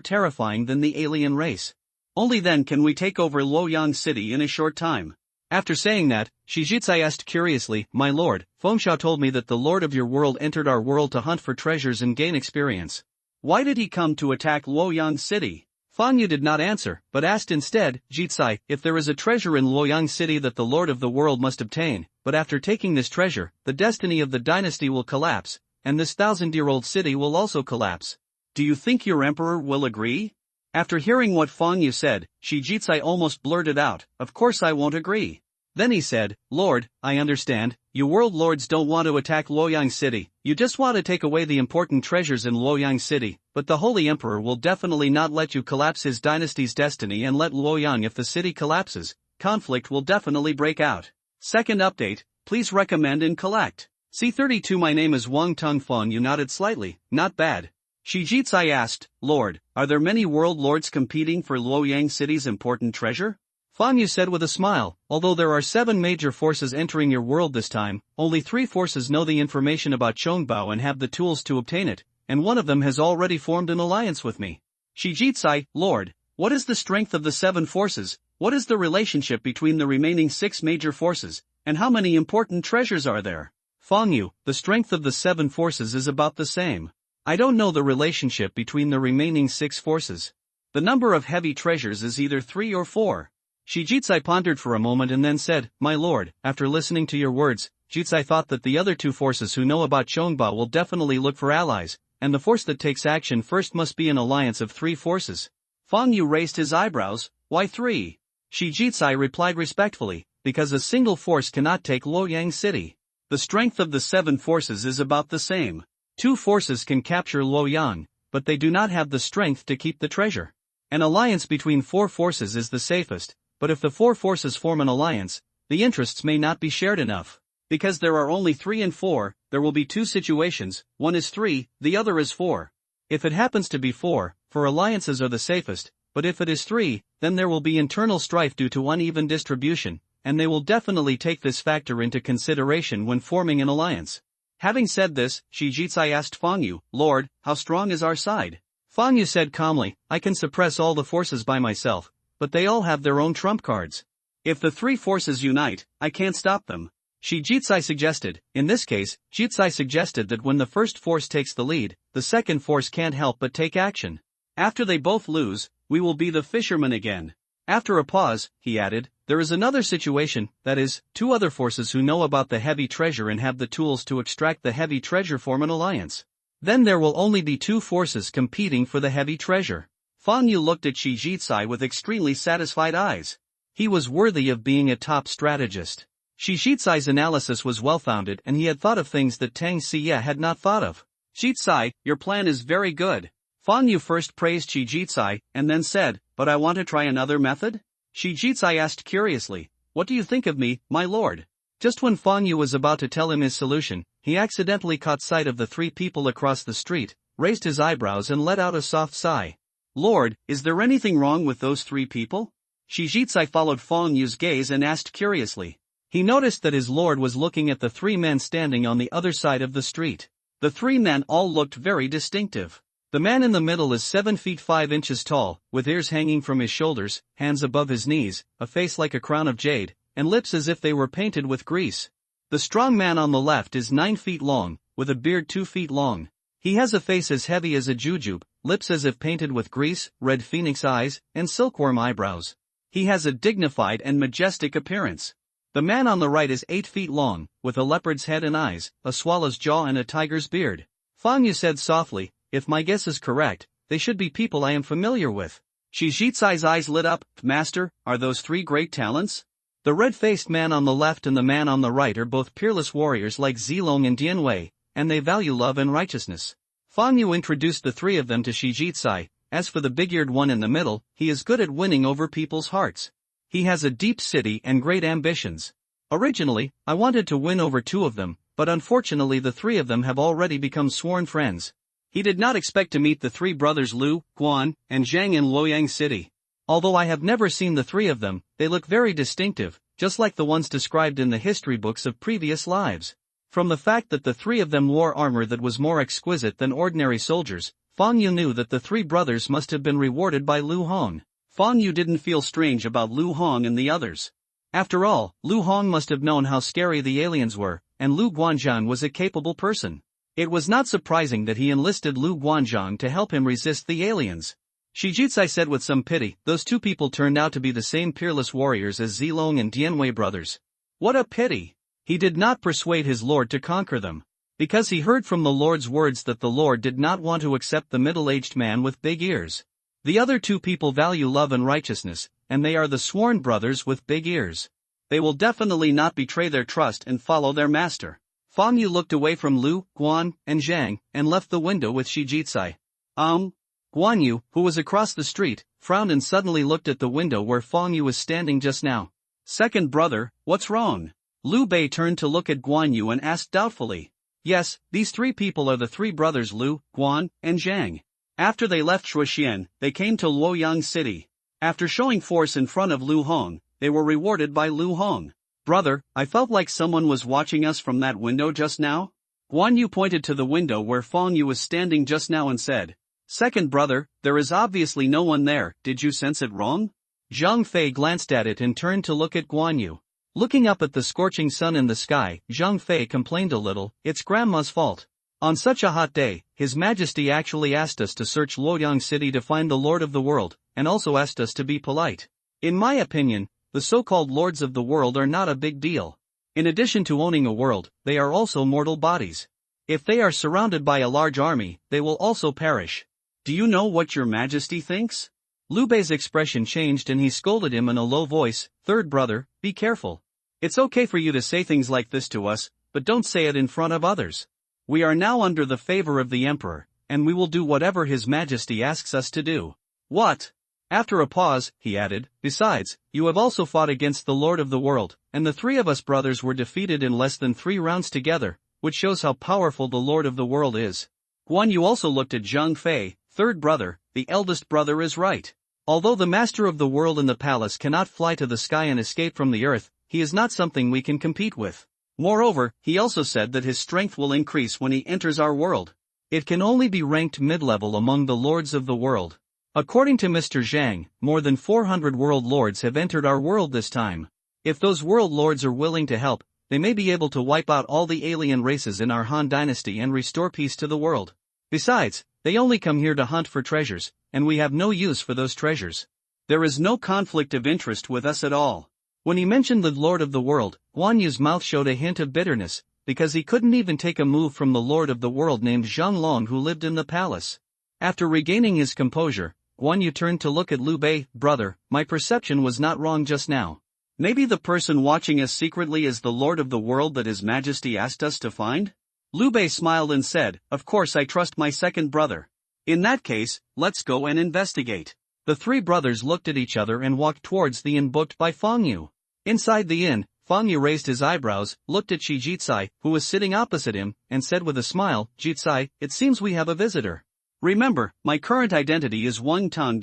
terrifying than the alien race. Only then can we take over Luoyang City in a short time. After saying that, Shi Jitsai asked curiously, "My lord, Fengshao told me that the lord of your world entered our world to hunt for treasures and gain experience. Why did he come to attack Luoyang City?" Fang Yu did not answer, but asked instead, "Jitsai, if there is a treasure in Luoyang City that the lord of the world must obtain, but after taking this treasure, the destiny of the dynasty will collapse, and this 1,000-year-old city will also collapse. Do you think your emperor will agree?" After hearing what Fang Yu said, Shi Jitsai almost blurted out, "Of course I won't agree." Then he said, "Lord, I understand, you world lords don't want to attack Luoyang City, you just want to take away the important treasures in Luoyang City, but the Holy Emperor will definitely not let you collapse his dynasty's destiny and let Luoyang. If the city collapses, conflict will definitely break out. Second update, please recommend and collect. C32 My name is Wang Tung." Fang Yu nodded slightly, "Not bad." Shi Jitsai asked, "Lord, are there many world lords competing for Luoyang City's important treasure?" Fang Yu said with a smile, "Although there are 7 major forces entering your world this time, only 3 forces know the information about Chongbao and have the tools to obtain it, and one of them has already formed an alliance with me." Shi Jitsai, "Lord, what is the strength of the 7 forces, what is the relationship between the remaining 6 major forces, And how many important treasures are there? Fang Yu, the strength of the 7 forces is about the same. I don't know the relationship between the remaining 6 forces. The number of heavy treasures is either 3 or 4. Shi Jicai pondered for a moment and then said, My lord, after listening to your words, Jicai thought that the other 2 forces who know about Chongba will definitely look for allies, and the force that takes action first must be an alliance of 3 forces. Fang Yu raised his eyebrows. Why 3? Shi Jicai replied respectfully, because a single force cannot take Luoyang City. The strength of the 7 forces is about the same. 2 forces can capture Luoyang, but they do not have the strength to keep the treasure. An alliance between 4 forces is the safest, but if the 4 forces form an alliance, the interests may not be shared enough. Because there are only 3 and 4, there will be 2 situations, one is 3, the other is 4. If it happens to be 4, alliances are the safest, but if it is 3, then there will be internal strife due to uneven distribution, and they will definitely take this factor into consideration when forming an alliance. Having said this, Shi Jicai asked Fang Yu, Lord, how strong is our side? Fang Yu said calmly, I can suppress all the forces by myself, but they all have their own trump cards. If the 3 forces unite, I can't stop them. Shi Jicai suggested. In this case, Jicai suggested that when the first force takes the lead, the second force can't help but take action. After they both lose, we will be the fishermen again. After a pause, he added, there is another situation, that is, 2 other forces who know about the heavy treasure and have the tools to extract the heavy treasure form an alliance. Then there will only be 2 forces competing for the heavy treasure. Fang Yu looked at Shi Jicai with extremely satisfied eyes. He was worthy of being a top strategist. Shi Jicai's analysis was well-founded and he had thought of things that Tang Xie had not thought of. Jicai, your plan is very good. Fang Yu first praised Shi Jicai and then said, but I want to try another method? Shi Jicai asked curiously, what do you think of me, my lord? Just when Fang Yu was about to tell him his solution, he accidentally caught sight of the 3 people across the street, raised his eyebrows and let out a soft sigh. Lord, is there anything wrong with those 3 people? Shi Jicai followed Fang Yu's gaze and asked curiously. He noticed that his lord was looking at the 3 men standing on the other side of the street. The 3 men all looked very distinctive. The man in the middle is 7 feet 5 inches tall, with ears hanging from his shoulders, hands above his knees, a face like a crown of jade, and lips as if they were painted with grease. The strong man on the left is 9 feet long, with a beard 2 feet long. He has a face as heavy as a jujube, lips as if painted with grease, red phoenix eyes, and silkworm eyebrows. He has a dignified and majestic appearance. The man on the right is 8 feet long, with a leopard's head and eyes, a swallow's jaw and a tiger's beard. Fang Yu said softly, if my guess is correct, they should be people I am familiar with. Shi Jicai's eyes lit up. Master, are those 3 great talents? The red-faced man on the left and the man on the right are both peerless warriors like Zilong and Dian Wei, and they value love and righteousness. Fang Yu introduced the 3 of them to Shi Jicai. As for the big-eared one in the middle, he is good at winning over people's hearts. He has a deep city and great ambitions. Originally, I wanted to win over 2 of them, but unfortunately the 3 of them have already become sworn friends. He did not expect to meet the 3 brothers Lu, Guan, and Zhang in Luoyang City. Although I have never seen the 3 of them, they look very distinctive, just like the ones described in the history books of previous lives. From the fact that the 3 of them wore armor that was more exquisite than ordinary soldiers, Fang Yu knew that the 3 brothers must have been rewarded by Lu Hong. Fang Yu didn't feel strange about Lu Hong and the others. After all, Lu Hong must have known how scary the aliens were, and Lu Guanzhang was a capable person. It was not surprising that he enlisted Lu Guanzhang to help him resist the aliens. Shi Jicai said with some pity, those 2 people turned out to be the same peerless warriors as Zilong and Dianwei brothers. What a pity! He did not persuade his lord to conquer them. Because he heard from the lord's words that the lord did not want to accept the middle-aged man with big ears. The other 2 people value love and righteousness, and they are the sworn brothers with big ears. They will definitely not betray their trust and follow their master. Fang Yu looked away from Lu, Guan, and Zhang, and left the window with Shi Jicai. Guan Yu, who was across the street, frowned and suddenly looked at the window where Fang Yu was standing just now. Second brother, what's wrong? Liu Bei turned to look at Guan Yu and asked doubtfully. Yes, these 3 people are the 3 brothers Lu, Guan, and Zhang. After they left Shuoxian, they came to Luoyang City. After showing force in front of Lu Hong, they were rewarded by Lu Hong. Brother, I felt like someone was watching us from that window just now. Guan Yu pointed to the window where Fang Yu was standing just now and said, Second brother, there is obviously no one there, did you sense it wrong? Zhang Fei glanced at it and turned to look at Guan Yu. Looking up at the scorching sun in the sky, Zhang Fei complained a little, "It's Grandma's fault. On such a hot day, His Majesty actually asked us to search Luoyang City to find the Lord of the World, and also asked us to be polite. In my opinion, the so-called lords of the world are not a big deal. In addition to owning a world, they are also mortal bodies. If they are surrounded by a large army, they will also perish. Do you know what your Majesty thinks?" Liu Bei's expression changed and he scolded him in a low voice, "Third brother, be careful. It's okay for you to say things like this to us, but don't say it in front of others. We are now under the favor of the Emperor, and we will do whatever His Majesty asks us to do." "What?" After a pause, he added, "Besides, you have also fought against the Lord of the World, and the three of us brothers were defeated in less than 3 rounds together, which shows how powerful the Lord of the World is." Guan Yu also looked at Zhang Fei. "Third brother, the eldest brother is right. Although the master of the world in the palace cannot fly to the sky and escape from the earth, he is not something we can compete with. Moreover, he also said that his strength will increase when he enters our world. It can only be ranked mid-level among the lords of the world. According to Mr. Zhang, more than 400 world lords have entered our world this time. If those world lords are willing to help, they may be able to wipe out all the alien races in our Han dynasty and restore peace to the world. Besides, they only come here to hunt for treasures, and we have no use for those treasures. There is no conflict of interest with us at all." When he mentioned the Lord of the World, Guan Yu's mouth showed a hint of bitterness, because he couldn't even take a move from the Lord of the World named Zhang Long who lived in the palace. After regaining his composure, Guan Yu turned to look at Liu Bei. "Brother, my perception was not wrong just now. Maybe the person watching us secretly is the Lord of the World that His Majesty asked us to find?" Liu Bei smiled and said, "Of course I trust my second brother. In that case, let's go and investigate." The three brothers looked at each other and walked towards the inn booked by Fang Yu. Inside the inn, Fang Yu raised his eyebrows, looked at Shi Jitsai, who was sitting opposite him, and said with a smile, "Jitsai, it seems we have a visitor. Remember, my current identity is Wang Tang.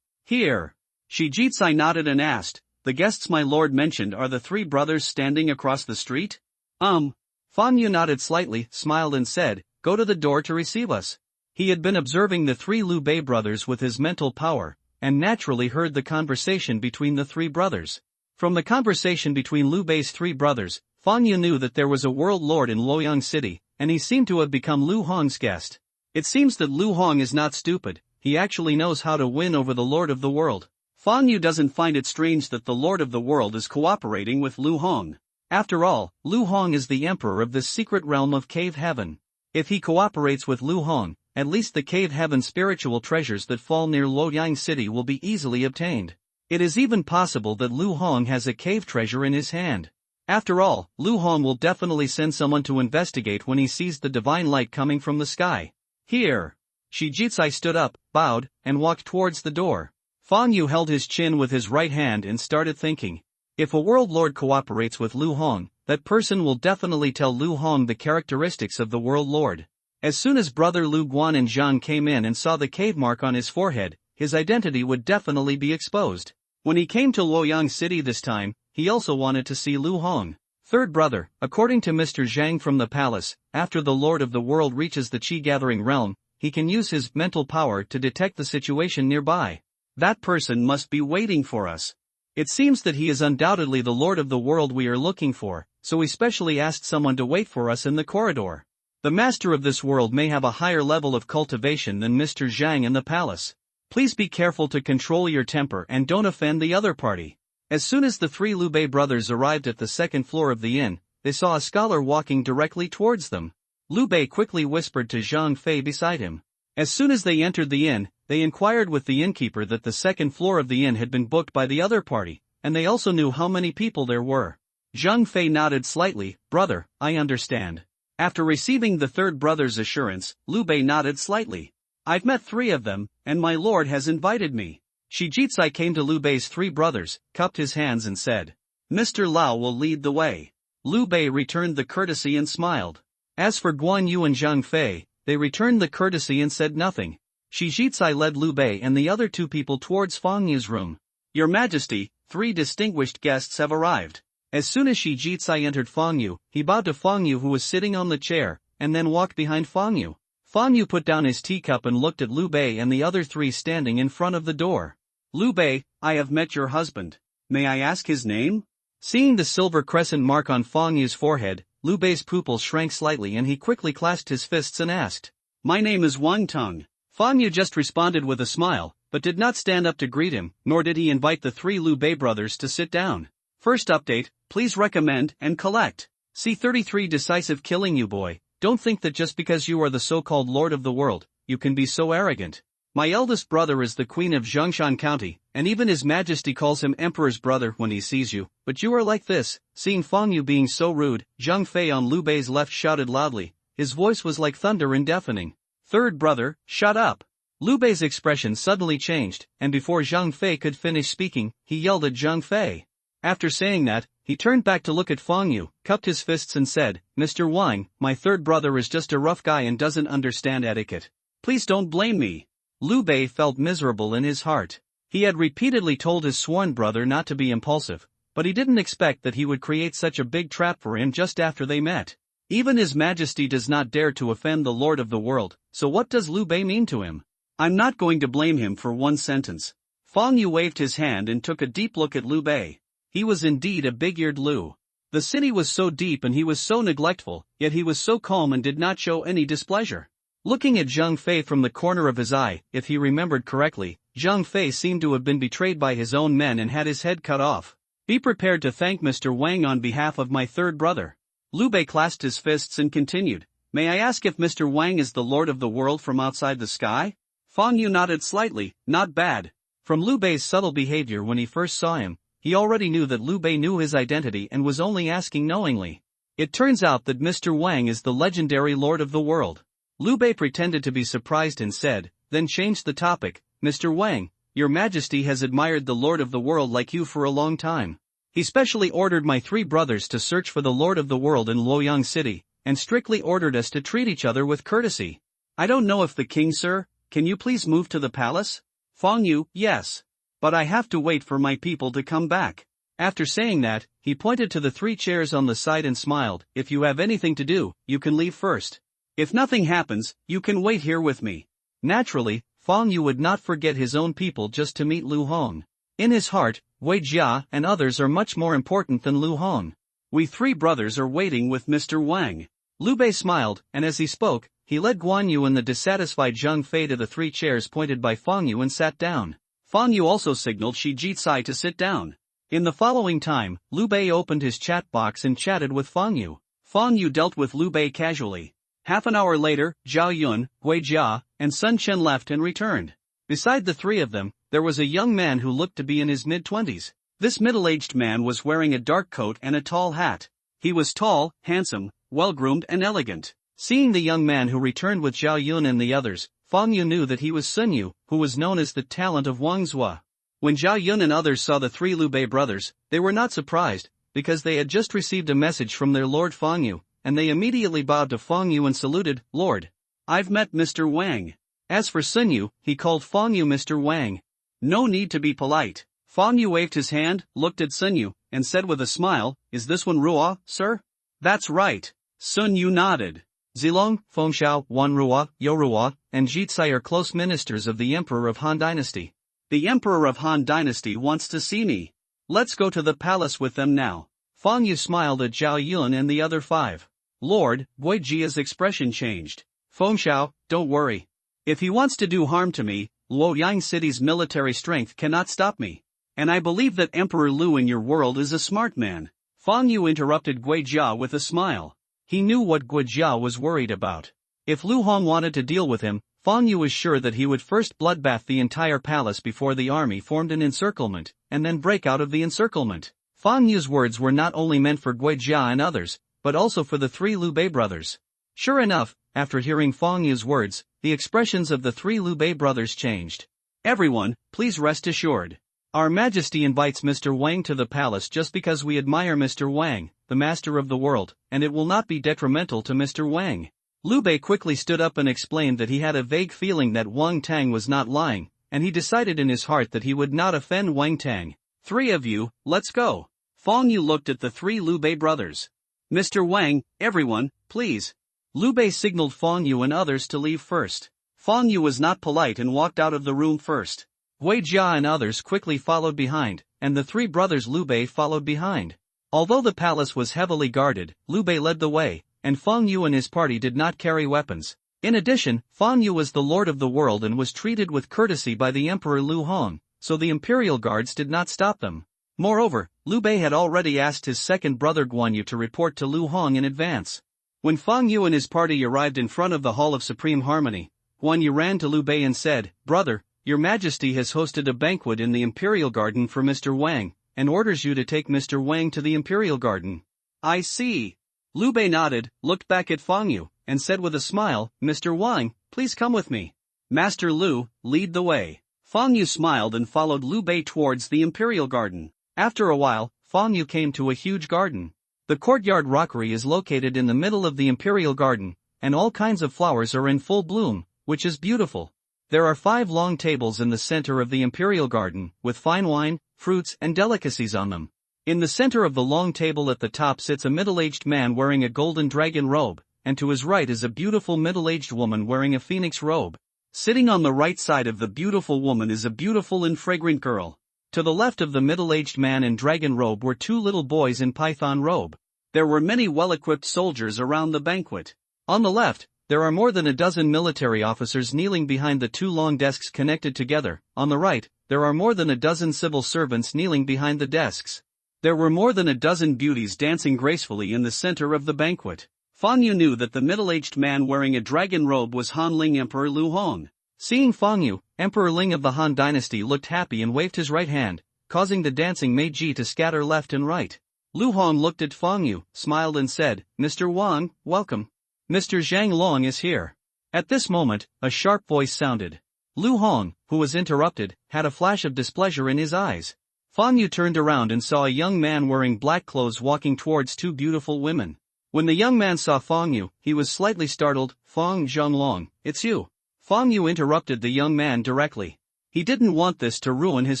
Here." Shi Jitsai nodded and asked, "The guests my lord mentioned are the three brothers standing across the street?" Fang Yu nodded slightly, smiled and said, "Go to the door to receive us." He had been observing the three Liu Bei brothers with his mental power, and naturally heard the conversation between the three brothers. From the conversation between Liu Bei's three brothers, Fang Yu knew that there was a world lord in Luoyang City, and he seemed to have become Lu Hong's guest. It seems that Lu Hong is not stupid, he actually knows how to win over the Lord of the World. Fang Yu doesn't find it strange that the Lord of the World is cooperating with Lu Hong. After all, Lu Hong is the emperor of this secret realm of Cave Heaven. If he cooperates with Lu Hong, at least the Cave Heaven spiritual treasures that fall near Luoyang City will be easily obtained. It is even possible that Lu Hong has a cave treasure in his hand. After all, Lu Hong will definitely send someone to investigate when he sees the divine light coming from the sky. Here. Shi Jitsai stood up, bowed, and walked towards the door. Fang Yu held his chin with his right hand and started thinking. If a world lord cooperates with Lu Hong, that person will definitely tell Lu Hong the characteristics of the world lord. As soon as brother Lu Guan and Zhang came in and saw the cave mark on his forehead, his identity would definitely be exposed. When he came to Luoyang City this time, he also wanted to see Lu Hong. Third brother, according to Mr. Zhang from the palace, after the Lord of the World reaches the Qi-gathering realm, he can use his mental power to detect the situation nearby. That person must be waiting for us. It seems that he is undoubtedly the Lord of the World we are looking for, so we specially asked someone to wait for us in the corridor. The master of this world may have a higher level of cultivation than Mr. Zhang in the palace. Please be careful to control your temper and don't offend the other party. As soon as the three Liu Bei brothers arrived at the second floor of the inn, they saw a scholar walking directly towards them. Liu Bei quickly whispered to Zhang Fei beside him. As soon as they entered the inn, they inquired with the innkeeper that the second floor of the inn had been booked by the other party, and they also knew how many people there were. Zhang Fei nodded slightly. "Brother, I understand." After receiving the third brother's assurance, Liu Bei nodded slightly. "I've met 3 of them, and my lord has invited me." Shi Jitsai came to Liu Bei's 3 brothers, cupped his hands and said, "Mr. Lao will lead the way." Liu Bei returned the courtesy and smiled. As for Guan Yu and Zhang Fei, they returned the courtesy and said nothing. Shi Jitsai led Liu Bei and the other 2 people towards Fang Yu's room. "Your Majesty, 3 distinguished guests have arrived." As soon as Shi Jitsai entered Fang Yu, he bowed to Fang Yu who was sitting on the chair, and then walked behind Fang Yu. Fang Yu put down his teacup and looked at Liu Bei and the other 3 standing in front of the door. "Liu Bei, I have met your husband. May I ask his name?" Seeing the silver crescent mark on Fang Yu's forehead, Liu Bei's pupils shrank slightly and he quickly clasped his fists and asked, "My name is Wang Teng." Fang Yu just responded with a smile, but did not stand up to greet him, nor did he invite the three Liu Bei brothers to sit down. First update, please recommend and collect. C33 Decisive Killing You Boy, don't think that just because you are the so-called Lord of the World, you can be so arrogant. My eldest brother is the Queen of Zhongshan County, and even His Majesty calls him Emperor's brother when he sees you, but you are like this. Seeing Fang Yu being so rude, Zhang Fei on Liu Bei's left shouted loudly. His voice was like thunder and deafening. Third brother, shut up. Liu Bei's expression suddenly changed, and before Zhang Fei could finish speaking, he yelled at Zhang Fei. After saying that, he turned back to look at Fang Yu, cupped his fists and said, "Mr. Wang, my third brother is just a rough guy and doesn't understand etiquette. Please don't blame me." Liu Bei felt miserable in his heart. He had repeatedly told his sworn brother not to be impulsive, but he didn't expect that he would create such a big trap for him just after they met. Even His Majesty does not dare to offend the Lord of the World, so what does Liu Bei mean to him? I'm not going to blame him for one sentence. Fang Yu waved his hand and took a deep look at Liu Bei. He was indeed a big-eared Liu. The city was so deep and he was so neglectful, yet he was so calm and did not show any displeasure. Looking at Zhang Fei from the corner of his eye, if he remembered correctly, Zhang Fei seemed to have been betrayed by his own men and had his head cut off. Be prepared to thank Mr. Wang on behalf of my third brother. Liu Bei clasped his fists and continued, "May I ask if Mr. Wang is the Lord of the World from outside the sky?" Fang Yu nodded slightly, not bad. From Liu Bei's subtle behavior when he first saw him, he already knew that Liu Bei knew his identity and was only asking knowingly. It turns out that Mr. Wang is the legendary Lord of the World. Liu Bei pretended to be surprised and said, then changed the topic, "Mr. Wang, your Majesty has admired the Lord of the World like you for a long time. He specially ordered my three brothers to search for the Lord of the World in Luoyang City, and strictly ordered us to treat each other with courtesy. I don't know if the king, sir, can you please move to the palace?" Fang Yu, yes. But I have to wait for my people to come back. After saying that, he pointed to the three chairs on the side and smiled, "If you have anything to do, you can leave first. If nothing happens, you can wait here with me." Naturally, Fang Yu would not forget his own people just to meet Lu Hong. In his heart, Wei Jia and others are much more important than Lu Hong. "We three brothers are waiting with Mr. Wang." Liu Bei smiled, and as he spoke, he led Guan Yu and the dissatisfied Zhang Fei to the three chairs pointed by Fang Yu and sat down. Fang Yu also signaled Shi Jitsai to sit down. In the following time, Liu Bei opened his chat box and chatted with Fang Yu. Fang Yu dealt with Liu Bei casually. Half an hour later, Zhao Yun, Wei Jia, and Sun Chen left and returned. Beside the three of them, there was a young man who looked to be in his mid-20s. This middle-aged man was wearing a dark coat and a tall hat. He was tall, handsome, well-groomed and elegant. Seeing the young man who returned with Zhao Yun and the others, Fang Yu knew that he was Sun Yu, who was known as the talent of Wang Zhua. When Zhao Yun and others saw the three Liu Bei brothers, they were not surprised, because they had just received a message from their lord Fang Yu, and they immediately bowed to Fang Yu and saluted, "Lord, I've met Mr. Wang." As for Sun Yu, he called Fang Yu Mr. Wang. No need to be polite. Fang Yu waved his hand, looked at Sun Yu, and said with a smile, "Is this one Ruo, sir?" "That's right." Sun Yu nodded. Zilong, Fengxiao, Wan Ruo, Yo Ruo, and Jitsai are close ministers of the Emperor of Han Dynasty. The Emperor of Han Dynasty wants to see me. Let's go to the palace with them now. Fang Yu smiled at Zhao Yun and the other five. Lord, Wei Jia's expression changed. "Fengxiao, don't worry. If he wants to do harm to me, Luoyang City's military strength cannot stop me. And I believe that Emperor Lu in your world is a smart man." Fang Yu interrupted Gui Jia with a smile. He knew what Gui Jia was worried about. If Lu Hong wanted to deal with him, Fang Yu was sure that he would first bloodbath the entire palace before the army formed an encirclement, and then break out of the encirclement. Fang Yu's words were not only meant for Gui Jia and others, but also for the three Liu Bei brothers. Sure enough, after hearing Fang Yu's words, the expressions of the three Liu Bei brothers changed. "Everyone, please rest assured. Our Majesty invites Mr. Wang to the palace just because we admire Mr. Wang, the master of the world, and it will not be detrimental to Mr. Wang." Liu Bei quickly stood up and explained that he had a vague feeling that Wang Tang was not lying, and he decided in his heart that he would not offend Wang Tang. "Three of you, let's go." Fang Yu looked at the three Liu Bei brothers. "Mr. Wang, everyone, please." Liu Bei signaled Fang Yu and others to leave first. Fang Yu was not polite and walked out of the room first. Wei Jia and others quickly followed behind, and the three brothers Liu Bei followed behind. Although the palace was heavily guarded, Liu Bei led the way, and Feng Yu and his party did not carry weapons. In addition, Feng Yu was the lord of the world and was treated with courtesy by the Emperor Lu Hong, so the imperial guards did not stop them. Moreover, Liu Bei had already asked his second brother Guan Yu to report to Lu Hong in advance. When Feng Yu and his party arrived in front of the Hall of Supreme Harmony, Guan Yu ran to Liu Bei and said, "Brother, your Majesty has hosted a banquet in the Imperial Garden for Mr. Wang, and orders you to take Mr. Wang to the Imperial Garden." "I see." Liu Bei nodded, looked back at Feng Yu, and said with a smile, "Mr. Wang, please come with me. Master Liu, lead the way." Feng Yu smiled and followed Liu Bei towards the Imperial Garden. After a while, Feng Yu came to a huge garden. The courtyard rockery is located in the middle of the Imperial Garden, and all kinds of flowers are in full bloom, which is beautiful. There are 5 long tables in the center of the Imperial Garden, with fine wine, fruits and delicacies on them. In the center of the long table at the top sits a middle-aged man wearing a golden dragon robe, and to his right is a beautiful middle-aged woman wearing a phoenix robe. Sitting on the right side of the beautiful woman is a beautiful and fragrant girl. To the left of the middle-aged man in dragon robe were 2 little boys in python robe. There were many well-equipped soldiers around the banquet. On the left, there are more than a dozen military officers kneeling behind the 2 long desks connected together. On the right, there are more than a dozen civil servants kneeling behind the desks. There were more than a dozen beauties dancing gracefully in the center of the banquet. Feng Yu knew that the middle-aged man wearing a dragon robe was Han Ling Emperor Lu Hong. Seeing Feng Yu, Emperor Ling of the Han dynasty looked happy and waved his right hand, causing the dancing Meiji to scatter left and right. Lu Hong looked at Feng Yu, smiled and said, "Mr. Wang, welcome. Mr. Zhang Long is here." At this moment, a sharp voice sounded. Lu Hong, who was interrupted, had a flash of displeasure in his eyes. Feng Yu turned around and saw a young man wearing black clothes walking towards 2 beautiful women. When the young man saw Feng Yu, he was slightly startled. "Feng Zhanglong, it's you." Feng Yu interrupted the young man directly. He didn't want this to ruin his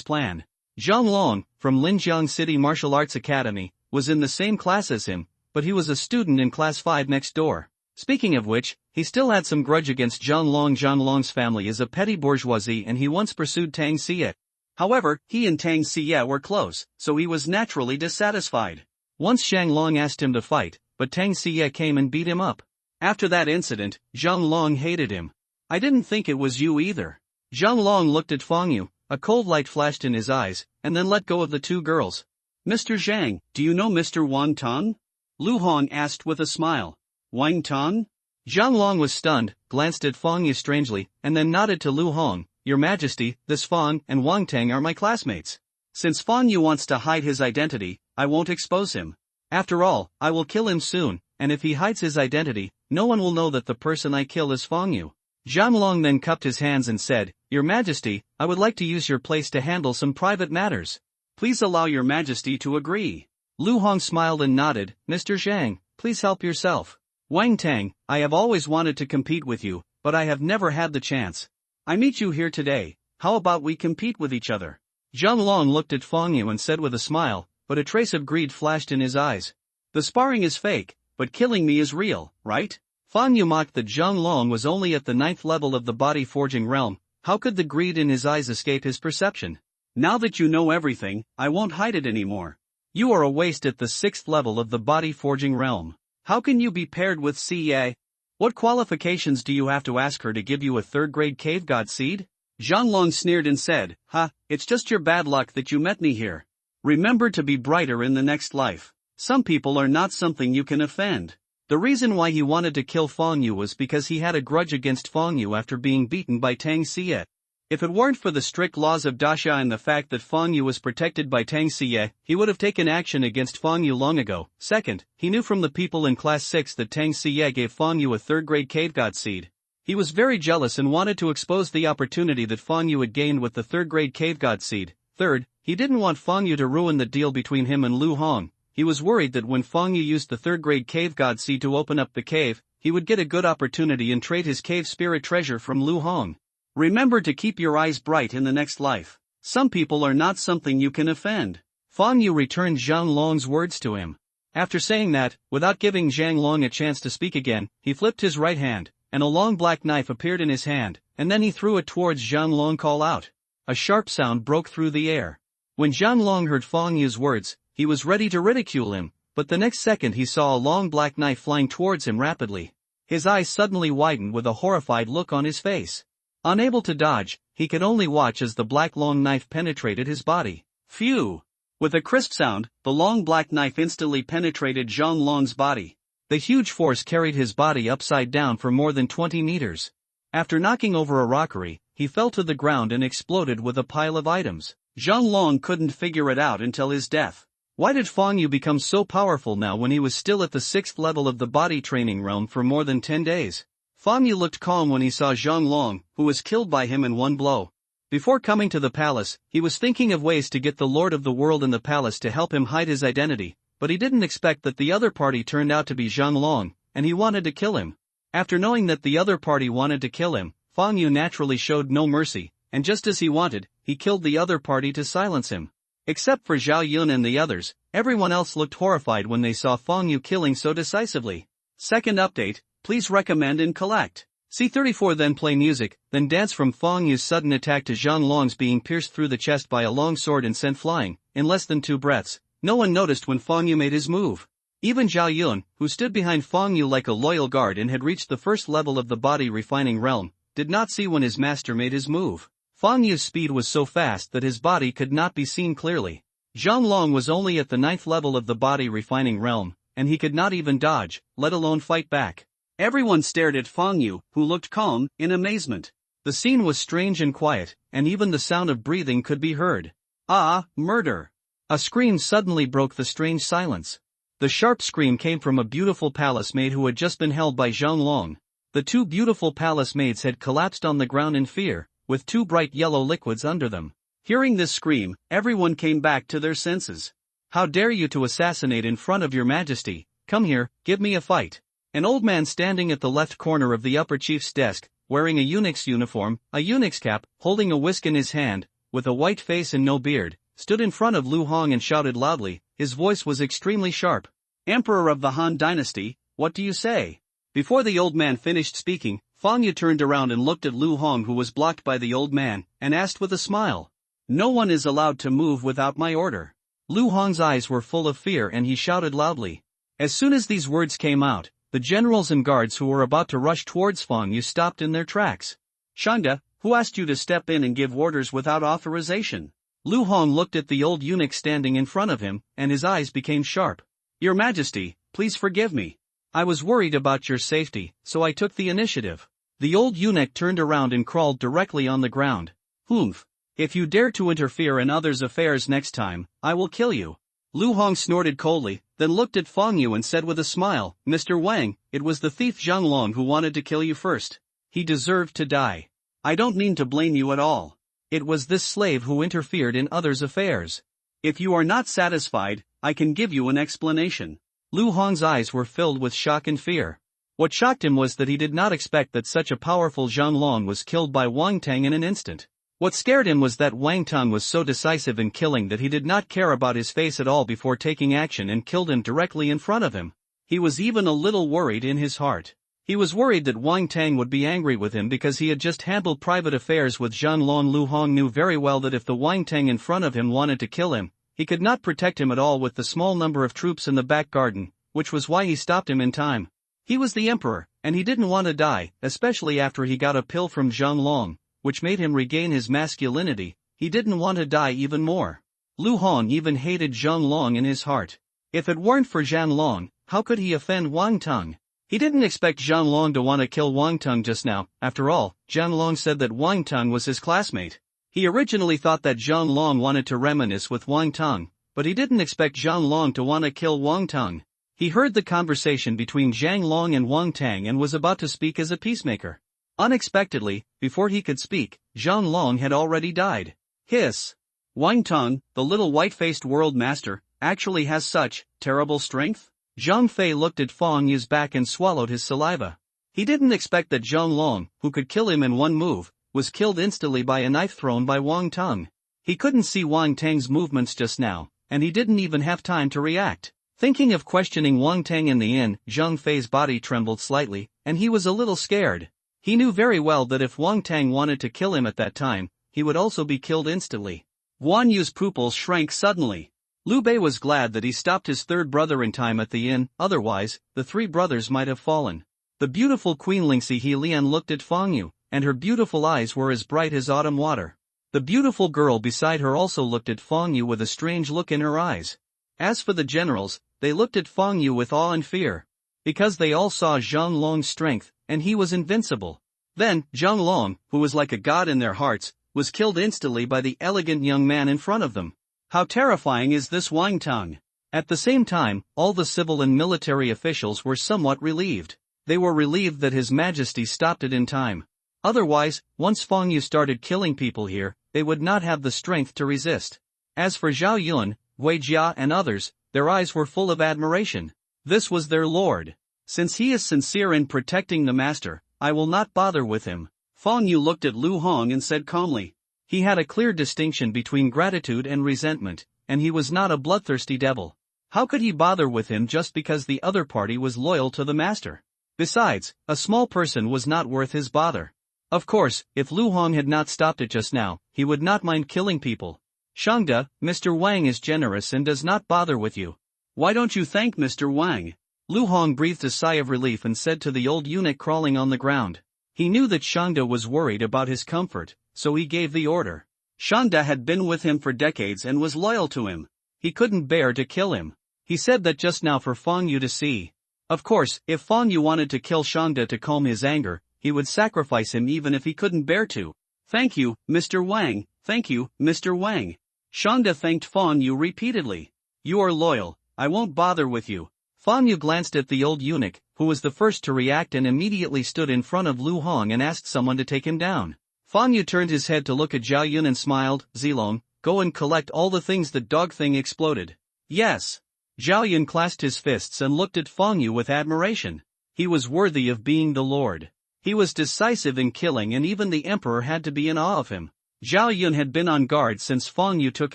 plan. Zhanglong, from Linjiang City Martial Arts Academy, was in the same class as him, but he was a student in class 5 next door. Speaking of which, he still had some grudge against Zhanglong. Zhanglong's family is a petty bourgeoisie and he once pursued Tang Xie. However, he and Tang Xie were close, so he was naturally dissatisfied. Once Zhanglong asked him to fight, but Tang Xie came and beat him up. After that incident, Zhanglong hated him. "I didn't think it was you either." Zhanglong looked at Feng Yu, a cold light flashed in his eyes, and then let go of the 2 girls. "Mr. Zhang, do you know Mr. Wang Tan?" Lu Hong asked with a smile. "Wang Tan?" Zhanglong was stunned, glanced at Feng Yu strangely, and then nodded to Lu Hong. "Your Majesty, this Feng and Wang Tang are my classmates. Since Feng Yu wants to hide his identity, I won't expose him. After all, I will kill him soon, and if he hides his identity, no one will know that the person I kill is Feng Yu." Zhanglong then cupped his hands and said, "Your Majesty, I would like to use your place to handle some private matters. Please allow your Majesty to agree." Lu Hong smiled and nodded. "Mr. Zhang, please help yourself. Wang Tang, I have always wanted to compete with you, but I have never had the chance. I meet you here today, how about we compete with each other?" Zhanglong looked at Feng Yu and said with a smile, but a trace of greed flashed in his eyes. "The sparring is fake, but killing me is real, right?" Feng Yu mocked that Zhanglong was only at the 9th level of the body forging realm. How could the greed in his eyes escape his perception? "Now that you know everything, I won't hide it anymore. You are a waste at the 6th level of the body forging realm. How can you be paired with Xie? What qualifications do you have to ask her to give you a 3rd-grade cave god seed?" Zhanglong sneered and said, "Ha, it's just your bad luck that you met me here. Remember to be brighter in the next life. Some people are not something you can offend." The reason why he wanted to kill Feng Yu was because he had a grudge against Feng Yu after being beaten by Tang Xie. If it weren't for the strict laws of Daxia and the fact that Feng Yu was protected by Tang Xie, he would have taken action against Feng Yu long ago. Second, he knew from the people in class 6 that Tang Xie gave Feng Yu a 3rd-grade cave god seed. He was very jealous and wanted to expose the opportunity that Feng Yu had gained with the 3rd-grade cave god seed. Third, he didn't want Feng Yu to ruin the deal between him and Lu Hong. He was worried that when Feng Yu used the 3rd-grade cave god seed to open up the cave, he would get a good opportunity and trade his cave spirit treasure from Lu Hong. Remember to keep your eyes bright in the next life. Some people are not something you can offend. Feng Yu returned Zhanglong's words to him. After saying that, without giving Zhanglong a chance to speak again, he flipped his right hand, and a long black knife appeared in his hand, and then he threw it towards Zhanglong. Call out. A sharp sound broke through the air. When Zhanglong heard Feng Yu's words, he was ready to ridicule him, but the next second he saw a long black knife flying towards him rapidly. His eyes suddenly widened with a horrified look on his face. Unable to dodge, he could only watch as the black long knife penetrated his body. Phew! With a crisp sound, the long black knife instantly penetrated Zhang Long's body. The huge force carried his body upside down for more than 20 meters. After knocking over a rockery, he fell to the ground and exploded with a pile of items. Zhang Long couldn't figure it out until his death. Why did Fang Yu become so powerful now when he was still at the 6th level of the body training realm for more than 10 days? Fang Yu looked calm when he saw Zhang Long, who was killed by him in one blow. Before coming to the palace, he was thinking of ways to get the Lord of the World in the palace to help him hide his identity, but he didn't expect that the other party turned out to be Zhang Long, and he wanted to kill him. After knowing that the other party wanted to kill him, Fang Yu naturally showed no mercy, and just as he wanted, he killed the other party to silence him. Except for Zhao Yun and the others, everyone else looked horrified when they saw Fang Yu killing so decisively. Second update, please recommend and collect. C34 then play music, then dance from Fang Yu's sudden attack to Zhang Long's being pierced through the chest by a long sword and sent flying, in less than 2 breaths. No one noticed when Fang Yu made his move. Even Zhao Yun, who stood behind Fang Yu like a loyal guard and had reached the 1st level of the body refining realm, did not see when his master made his move. Fang Yu's speed was so fast that his body could not be seen clearly. Zhang Long was only at the 9th level of the body refining realm, and he could not even dodge, let alone fight back. Everyone stared at Fang Yu, who looked calm, in amazement. The scene was strange and quiet, and even the sound of breathing could be heard. Ah, murder! A scream suddenly broke the strange silence. The sharp scream came from a beautiful palace maid who had just been held by Zhang Long. The 2 beautiful palace maids had collapsed on the ground in fear, with 2 bright yellow liquids under them. Hearing this scream, everyone came back to their senses. How dare you to assassinate in front of your majesty? Come here, give me a fight. An old man standing at the left corner of the upper chief's desk, wearing a eunuch's uniform, a eunuch's cap, holding a whisk in his hand, with a white face and no beard, stood in front of Lu Hong and shouted loudly. His voice was extremely sharp. Emperor of the Han dynasty, what do you say? Before the old man finished speaking, Fang Yu turned around and looked at Lu Hong, who was blocked by the old man, and asked with a smile. No one is allowed to move without my order. Lu Hong's eyes were full of fear and he shouted loudly. As soon as these words came out, the generals and guards who were about to rush towards Fang Yu stopped in their tracks. Shanda, who asked you to step in and give orders without authorization? Lu Hong looked at the old eunuch standing in front of him, and his eyes became sharp. Your Majesty, please forgive me. I was worried about your safety, so I took the initiative. The old eunuch turned around and crawled directly on the ground. Humph. If you dare to interfere in others' affairs next time, I will kill you. Lu Hong snorted coldly, then looked at Fang Yu and said with a smile, Mr. Wang, it was the thief Zhang Long who wanted to kill you first. He deserved to die. I don't mean to blame you at all. It was this slave who interfered in others' affairs. If you are not satisfied, I can give you an explanation. Lu Hong's eyes were filled with shock and fear. What shocked him was that he did not expect that such a powerful Zhang Long was killed by Wang Tang in an instant. What scared him was that Wang Tang was so decisive in killing that he did not care about his face at all before taking action and killed him directly in front of him. He was even a little worried in his heart. He was worried that Wang Tang would be angry with him because he had just handled private affairs with Zhang Long. Lu Hong knew very well that if the Wang Tang in front of him wanted to kill him, he could not protect him at all with the small number of troops in the back garden, which was why he stopped him in time. He was the emperor, and he didn't want to die, especially after he got a pill from Zhang Long, which made him regain his masculinity. He didn't want to die even more. Lu Hong even hated Zhang Long in his heart. If it weren't for Zhang Long, how could he offend Wang Tang? He didn't expect Zhang Long to want to kill Wang Tang just now. After all, Zhang Long said that Wang Tang was his classmate. He originally thought that Zhang Long wanted to reminisce with Wang Tang, but he didn't expect Zhang Long to want to kill Wang Tang. He heard the conversation between Zhang Long and Wang Tang and was about to speak as a peacemaker. Unexpectedly, before he could speak, Zhang Long had already died. Hiss! Wang Tang, the little white-faced world master, actually has such terrible strength? Zhang Fei looked at Fang Yu's back and swallowed his saliva. He didn't expect that Zhang Long, who could kill him in one move, was killed instantly by a knife thrown by Wang Tang. He couldn't see Wang Tang's movements just now, and he didn't even have time to react. Thinking of questioning Wang Tang in the inn, Zhang Fei's body trembled slightly, and he was a little scared. He knew very well that if Wang Tang wanted to kill him at that time, he would also be killed instantly. Guan Yu's pupils shrank suddenly. Liu Bei was glad that he stopped his third brother in time at the inn, otherwise, the three brothers might have fallen. The beautiful Queen Lingxi Helian looked at Feng Yu, and her beautiful eyes were as bright as autumn water. The beautiful girl beside her also looked at Feng Yu with a strange look in her eyes. As for the generals, they looked at Feng Yu with awe and fear. Because they all saw Zhang Long's strength, and he was invincible. Then, Zhang Long, who was like a god in their hearts, was killed instantly by the elegant young man in front of them. How terrifying is this Wang Tang? At the same time, all the civil and military officials were somewhat relieved. They were relieved that His Majesty stopped it in time. Otherwise, once Feng Yu started killing people here, they would not have the strength to resist. As for Zhao Yun, Wei Jia and others, their eyes were full of admiration. This was their lord. Since he is sincere in protecting the master, I will not bother with him. Feng Yu looked at Lu Hong and said calmly. He had a clear distinction between gratitude and resentment, and he was not a bloodthirsty devil. How could he bother with him just because the other party was loyal to the master? Besides, a small person was not worth his bother. Of course, if Lu Hong had not stopped it just now, he would not mind killing people. Shangda, Mr. Wang is generous and does not bother with you. Why don't you thank Mr. Wang? Lu Hong breathed a sigh of relief and said to the old eunuch crawling on the ground. He knew that Shangda was worried about his comfort, so he gave the order. Shangda had been with him for decades and was loyal to him. He couldn't bear to kill him. He said that just now for Feng Yu to see. Of course, if Feng Yu wanted to kill Shangda to calm his anger, he would sacrifice him even if he couldn't bear to. Thank you, Mr. Wang, thank you, Mr. Wang. Shangda thanked Feng Yu repeatedly. You are loyal, I won't bother with you. Feng Yu glanced at the old eunuch, who was the first to react and immediately stood in front of Lu Hong and asked someone to take him down. Feng Yu turned his head to look at Zhao Yun and smiled. Zilong, go and collect all the things that dog thing exploded. Yes. Zhao Yun clasped his fists and looked at Feng Yu with admiration. He was worthy of being the lord. He was decisive in killing and even the emperor had to be in awe of him. Zhao Yun had been on guard since Feng Yu took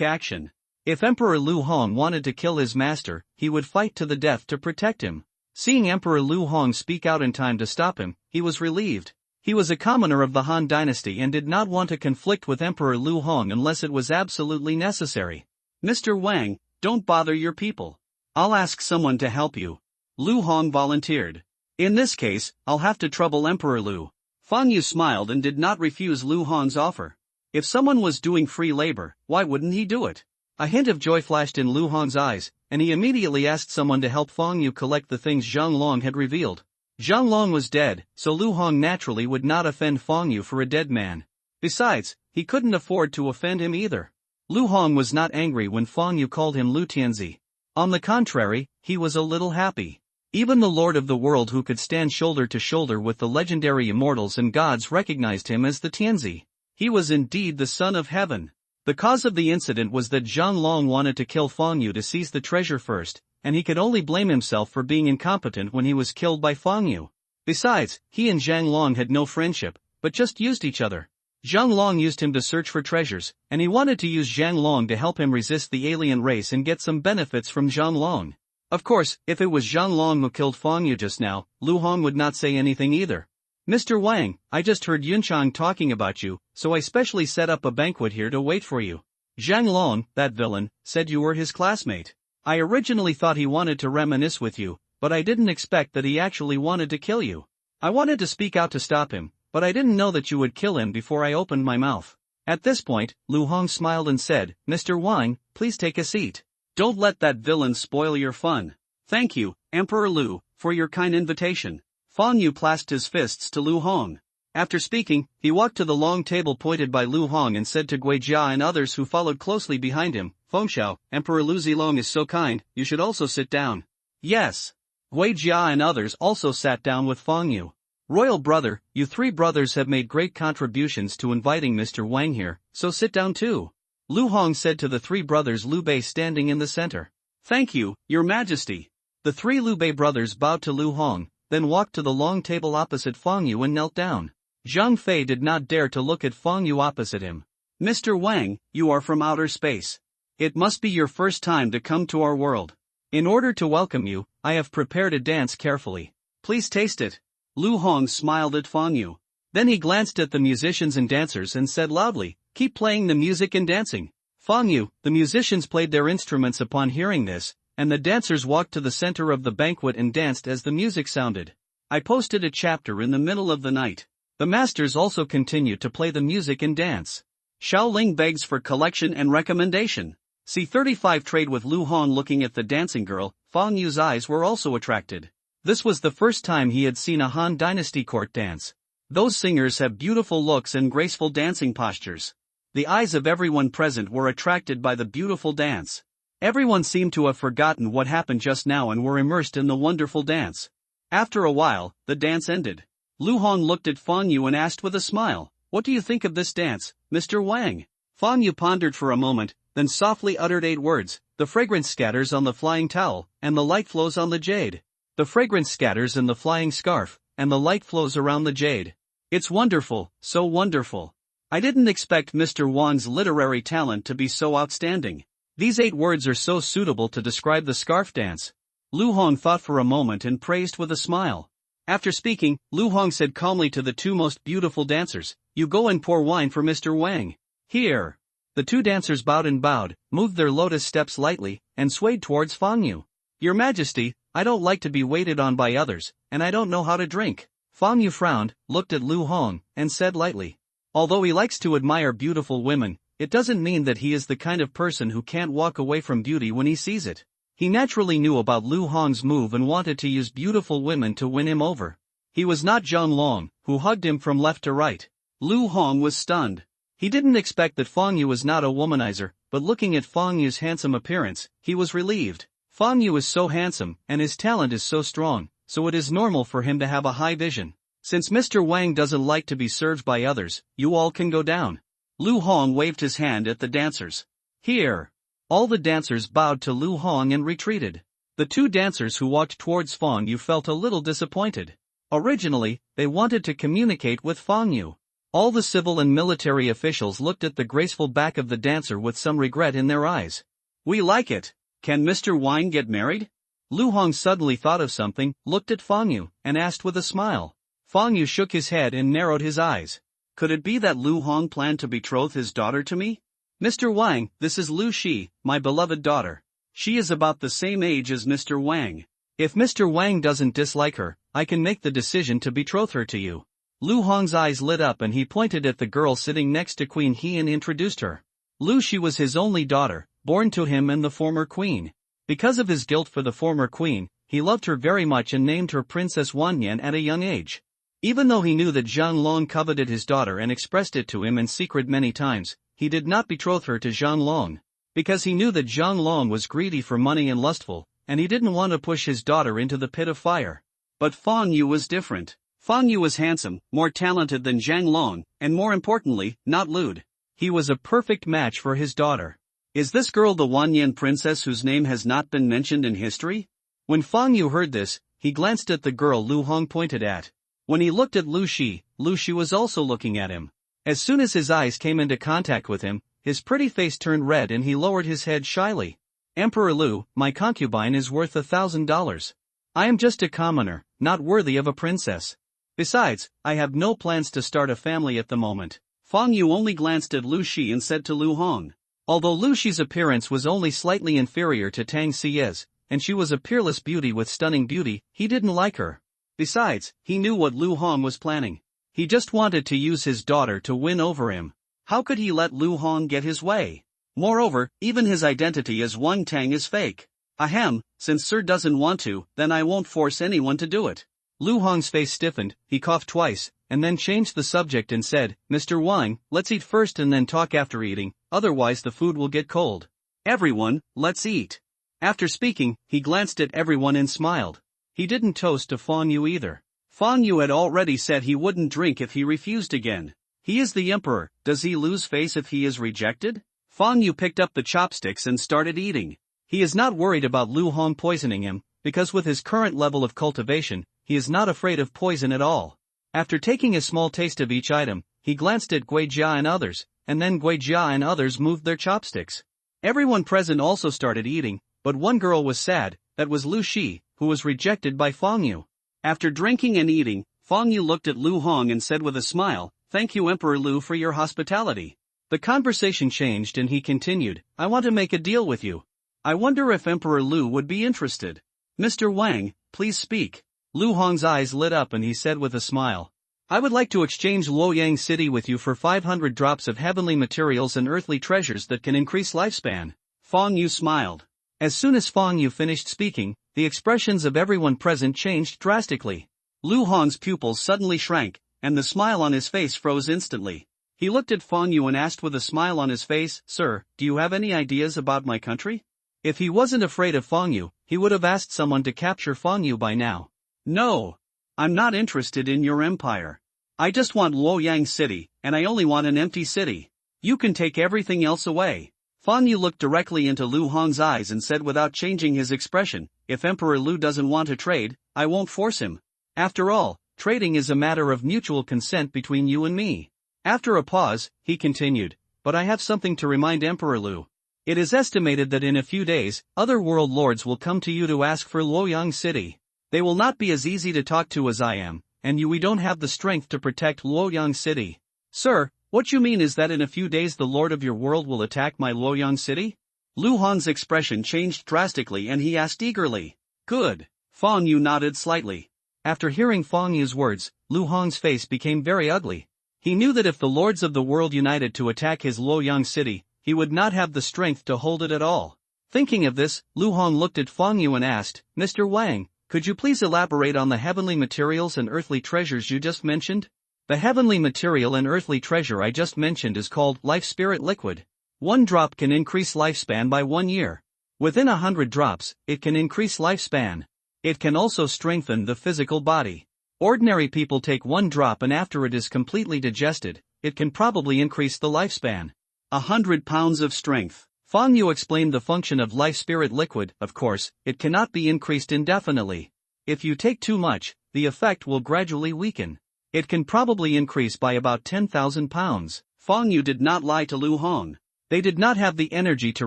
action. If Emperor Lu Hong wanted to kill his master, he would fight to the death to protect him. Seeing Emperor Lu Hong speak out in time to stop him, he was relieved. He was a commoner of the Han dynasty and did not want to conflict with Emperor Lu Hong unless it was absolutely necessary. Mr. Wang, don't bother your people. I'll ask someone to help you. Lu Hong volunteered. In this case, I'll have to trouble Emperor Lu. Feng Yu smiled and did not refuse Lu Hong's offer. If someone was doing free labor, why wouldn't he do it? A hint of joy flashed in Lu Hong's eyes, and he immediately asked someone to help Feng Yu collect the things Zhang Long had revealed. Zhang Long was dead, so Lu Hong naturally would not offend Feng Yu for a dead man. Besides, he couldn't afford to offend him either. Lu Hong was not angry when Feng Yu called him Lu Tianzi. On the contrary, he was a little happy. Even the Lord of the World who could stand shoulder to shoulder with the legendary immortals and gods recognized him as the Tianzi. He was indeed the son of heaven. The cause of the incident was that Zhang Long wanted to kill Feng Yu to seize the treasure first, and he could only blame himself for being incompetent when he was killed by Feng Yu. Besides, he and Zhang Long had no friendship, but just used each other. Zhang Long used him to search for treasures, and he wanted to use Zhang Long to help him resist the alien race and get some benefits from Zhang Long. Of course, if it was Zhang Long who killed Feng Yu just now, Lu Hong would not say anything either. Mr. Wang, I just heard Yunchang talking about you, so I specially set up a banquet here to wait for you. Zhang Long, that villain, said you were his classmate. I originally thought he wanted to reminisce with you, but I didn't expect that he actually wanted to kill you. I wanted to speak out to stop him, but I didn't know that you would kill him before I opened my mouth. At this point, Lu Hong smiled and said, Mr. Wang, please take a seat. Don't let that villain spoil your fun. Thank you, Emperor Lu, for your kind invitation. Feng Yu clasped his fists to Lu Hong. After speaking, he walked to the long table pointed by Lu Hong and said to Gui Jia and others who followed closely behind him, Fengxiao, Emperor Lu Zilong is so kind, you should also sit down. Yes. Gui Jia and others also sat down with Feng Yu. Royal brother, you three brothers have made great contributions to inviting Mr. Wang here, so sit down too. Lu Hong said to the three brothers Liu Bei standing in the center. Thank you, Your Majesty. The three Liu Bei brothers bowed to Lu Hong, then walked to the long table opposite Feng Yu and knelt down. Zhang Fei did not dare to look at Feng Yu opposite him. Mr. Wang, you are from outer space. It must be your first time to come to our world. In order to welcome you, I have prepared a dance carefully. Please taste it. Lu Hong smiled at Feng Yu. Then he glanced at the musicians and dancers and said loudly, keep playing the music and dancing. Fang Yu, the musicians played their instruments upon hearing this, and the dancers walked to the center of the banquet and danced as the music sounded. I posted a chapter in the middle of the night. The masters also continued to play the music and dance. Xiaoling begs for collection and recommendation. C35 trade with Lu Hong. Looking at the dancing girl, Fang Yu's eyes were also attracted. This was the first time he had seen a Han Dynasty court dance. Those singers have beautiful looks and graceful dancing postures. The eyes of everyone present were attracted by the beautiful dance. Everyone seemed to have forgotten what happened just now and were immersed in the wonderful dance. After a while, the dance ended. Lu Hong looked at Fang Yu and asked with a smile, "What do you think of this dance, Mr. Wang?" Fang Yu pondered for a moment, then softly uttered 8 words, "The fragrance scatters on the flying towel, and the light flows on the jade. The fragrance scatters in the flying scarf, and the light flows around the jade. It's wonderful, so wonderful. I didn't expect Mr. Wang's literary talent to be so outstanding. These 8 words are so suitable to describe the scarf dance." Lu Hong thought for a moment and praised with a smile. After speaking, Lu Hong said calmly to the 2 most beautiful dancers, "You go and pour wine for Mr. Wang." "Here." The 2 dancers bowed, moved their lotus steps lightly, and swayed towards Fang Yu. "Your Majesty, I don't like to be waited on by others, and I don't know how to drink." Fang Yu frowned, looked at Lu Hong, and said lightly, "Although he likes to admire beautiful women, it doesn't mean that he is the kind of person who can't walk away from beauty when he sees it." He naturally knew about Lu Hong's move and wanted to use beautiful women to win him over. He was not Zhang Long, who hugged him from left to right. Lu Hong was stunned. He didn't expect that Fang Yu was not a womanizer, but looking at Fang Yu's handsome appearance, he was relieved. Fang Yu is so handsome, and his talent is so strong, so it is normal for him to have a high vision. Since Mr. Wang doesn't like to be served by others, you all can go down. Lu Hong waved his hand at the dancers. "Here." All the dancers bowed to Lu Hong and retreated. The 2 dancers who walked towards Fang Yu felt a little disappointed. Originally, they wanted to communicate with Fang Yu. All the civil and military officials looked at the graceful back of the dancer with some regret in their eyes. "We like it. Can Mr. Wang get married?" Lu Hong suddenly thought of something, looked at Fang Yu, and asked with a smile. Fang Yu shook his head and narrowed his eyes. "Could it be that Lu Hong planned to betroth his daughter to me? Mr. Wang, this is Lu Shi, my beloved daughter. She is about the same age as Mr. Wang. If Mr. Wang doesn't dislike her, I can make the decision to betroth her to you." Lu Hong's eyes lit up and he pointed at the girl sitting next to Queen He and introduced her. Lu Shi was his only daughter, born to him and the former queen. Because of his guilt for the former queen, he loved her very much and named her Princess Wanyan at a young age. Even though he knew that Zhang Long coveted his daughter and expressed it to him in secret many times, he did not betroth her to Zhang Long. Because he knew that Zhang Long was greedy for money and lustful, and he didn't want to push his daughter into the pit of fire. But Fang Yu was different. Fang Yu was handsome, more talented than Zhang Long, and more importantly, not lewd. He was a perfect match for his daughter. Is this girl the Wanyan princess whose name has not been mentioned in history? When Fang Yu heard this, he glanced at the girl Lu Hong pointed at. When he looked at Lu Shi was also looking at him. As soon as his eyes came into contact with him, his pretty face turned red and he lowered his head shyly. "Emperor Lu, my concubine is worth $1,000. I am just a commoner, not worthy of a princess. Besides, I have no plans to start a family at the moment." Fang Yu only glanced at Lu Shi and said to Lu Hong. Although Lu Shi's appearance was only slightly inferior to Tang Xie's, and she was a peerless beauty with stunning beauty, he didn't like her. Besides, he knew what Lu Hong was planning. He just wanted to use his daughter to win over him. How could he let Lu Hong get his way? Moreover, even his identity as Wang Tang is fake. Ahem, since Sir doesn't want to, then I won't force anyone to do it. Lu Hong's face stiffened, he coughed twice, and then changed the subject and said, "Mr. Wang, let's eat first and then talk after eating, otherwise the food will get cold. Everyone, let's eat." After speaking, he glanced at everyone and smiled. He didn't toast to Fang Yu either. Fang Yu had already said he wouldn't drink if he refused again. He is the emperor, does he lose face if he is rejected? Fang Yu picked up the chopsticks and started eating. He is not worried about Lu Hong poisoning him, because with his current level of cultivation, he is not afraid of poison at all. After taking a small taste of each item, he glanced at Gui Jia and others, and then Gui Jia and others moved their chopsticks. Everyone present also started eating, but one girl was sad, that was Lu Shi, who was rejected by Fang Yu. After drinking and eating, Fang Yu looked at Lu Hong and said with a smile, "Thank you Emperor Lu for your hospitality. The conversation changed and he continued, I want to make a deal with you. I wonder if Emperor Lu would be interested. Mr. Wang, please speak. Lu Hong's eyes lit up and he said with a smile. I would like to exchange Luoyang City with you for 500 drops of heavenly materials and earthly treasures that can increase lifespan. Fang Yu smiled. As soon as Fang Yu finished speaking, the expressions of everyone present changed drastically. Lu Hong's pupils suddenly shrank, and the smile on his face froze instantly. He looked at Fang Yu and asked with a smile on his face, Sir, do you have any ideas about my country? If he wasn't afraid of Fang Yu, he would have asked someone to capture Fang Yu by now. No. I'm not interested in your empire. I just want Luoyang City, and I only want an empty city. You can take everything else away. Fang Yu looked directly into Lu Hong's eyes and said without changing his expression, if Emperor Lu doesn't want to trade, I won't force him. After all, trading is a matter of mutual consent between you and me. After a pause, he continued, but I have something to remind Emperor Lu. It is estimated that in a few days, other world lords will come to you to ask for Luoyang City. They will not be as easy to talk to as I am, and we don't have the strength to protect Luoyang City. Sir, what you mean is that in a few days the lord of your world will attack my Luoyang City? Lu Hong's expression changed drastically and he asked eagerly. Good. Fang Yu nodded slightly. After hearing Fang Yu's words, Lu Hong's face became very ugly. He knew that if the lords of the world united to attack his Luoyang City, he would not have the strength to hold it at all. Thinking of this, Lu Hong looked at Fang Yu and asked, Mr. Wang, could you please elaborate on the heavenly materials and earthly treasures you just mentioned? The heavenly material and earthly treasure I just mentioned is called Life Spirit Liquid. 1 drop can increase lifespan by 1 year. Within 100 drops, it can increase lifespan. It can also strengthen the physical body. Ordinary people take 1 drop and after it is completely digested, it can probably increase the lifespan. 100 pounds of strength. Fang Yu explained the function of Life Spirit Liquid. Of course, it cannot be increased indefinitely. If you take too much, the effect will gradually weaken. It can probably increase by about 10,000 pounds. Fang Yu did not lie to Lu Hong. They did not have the energy to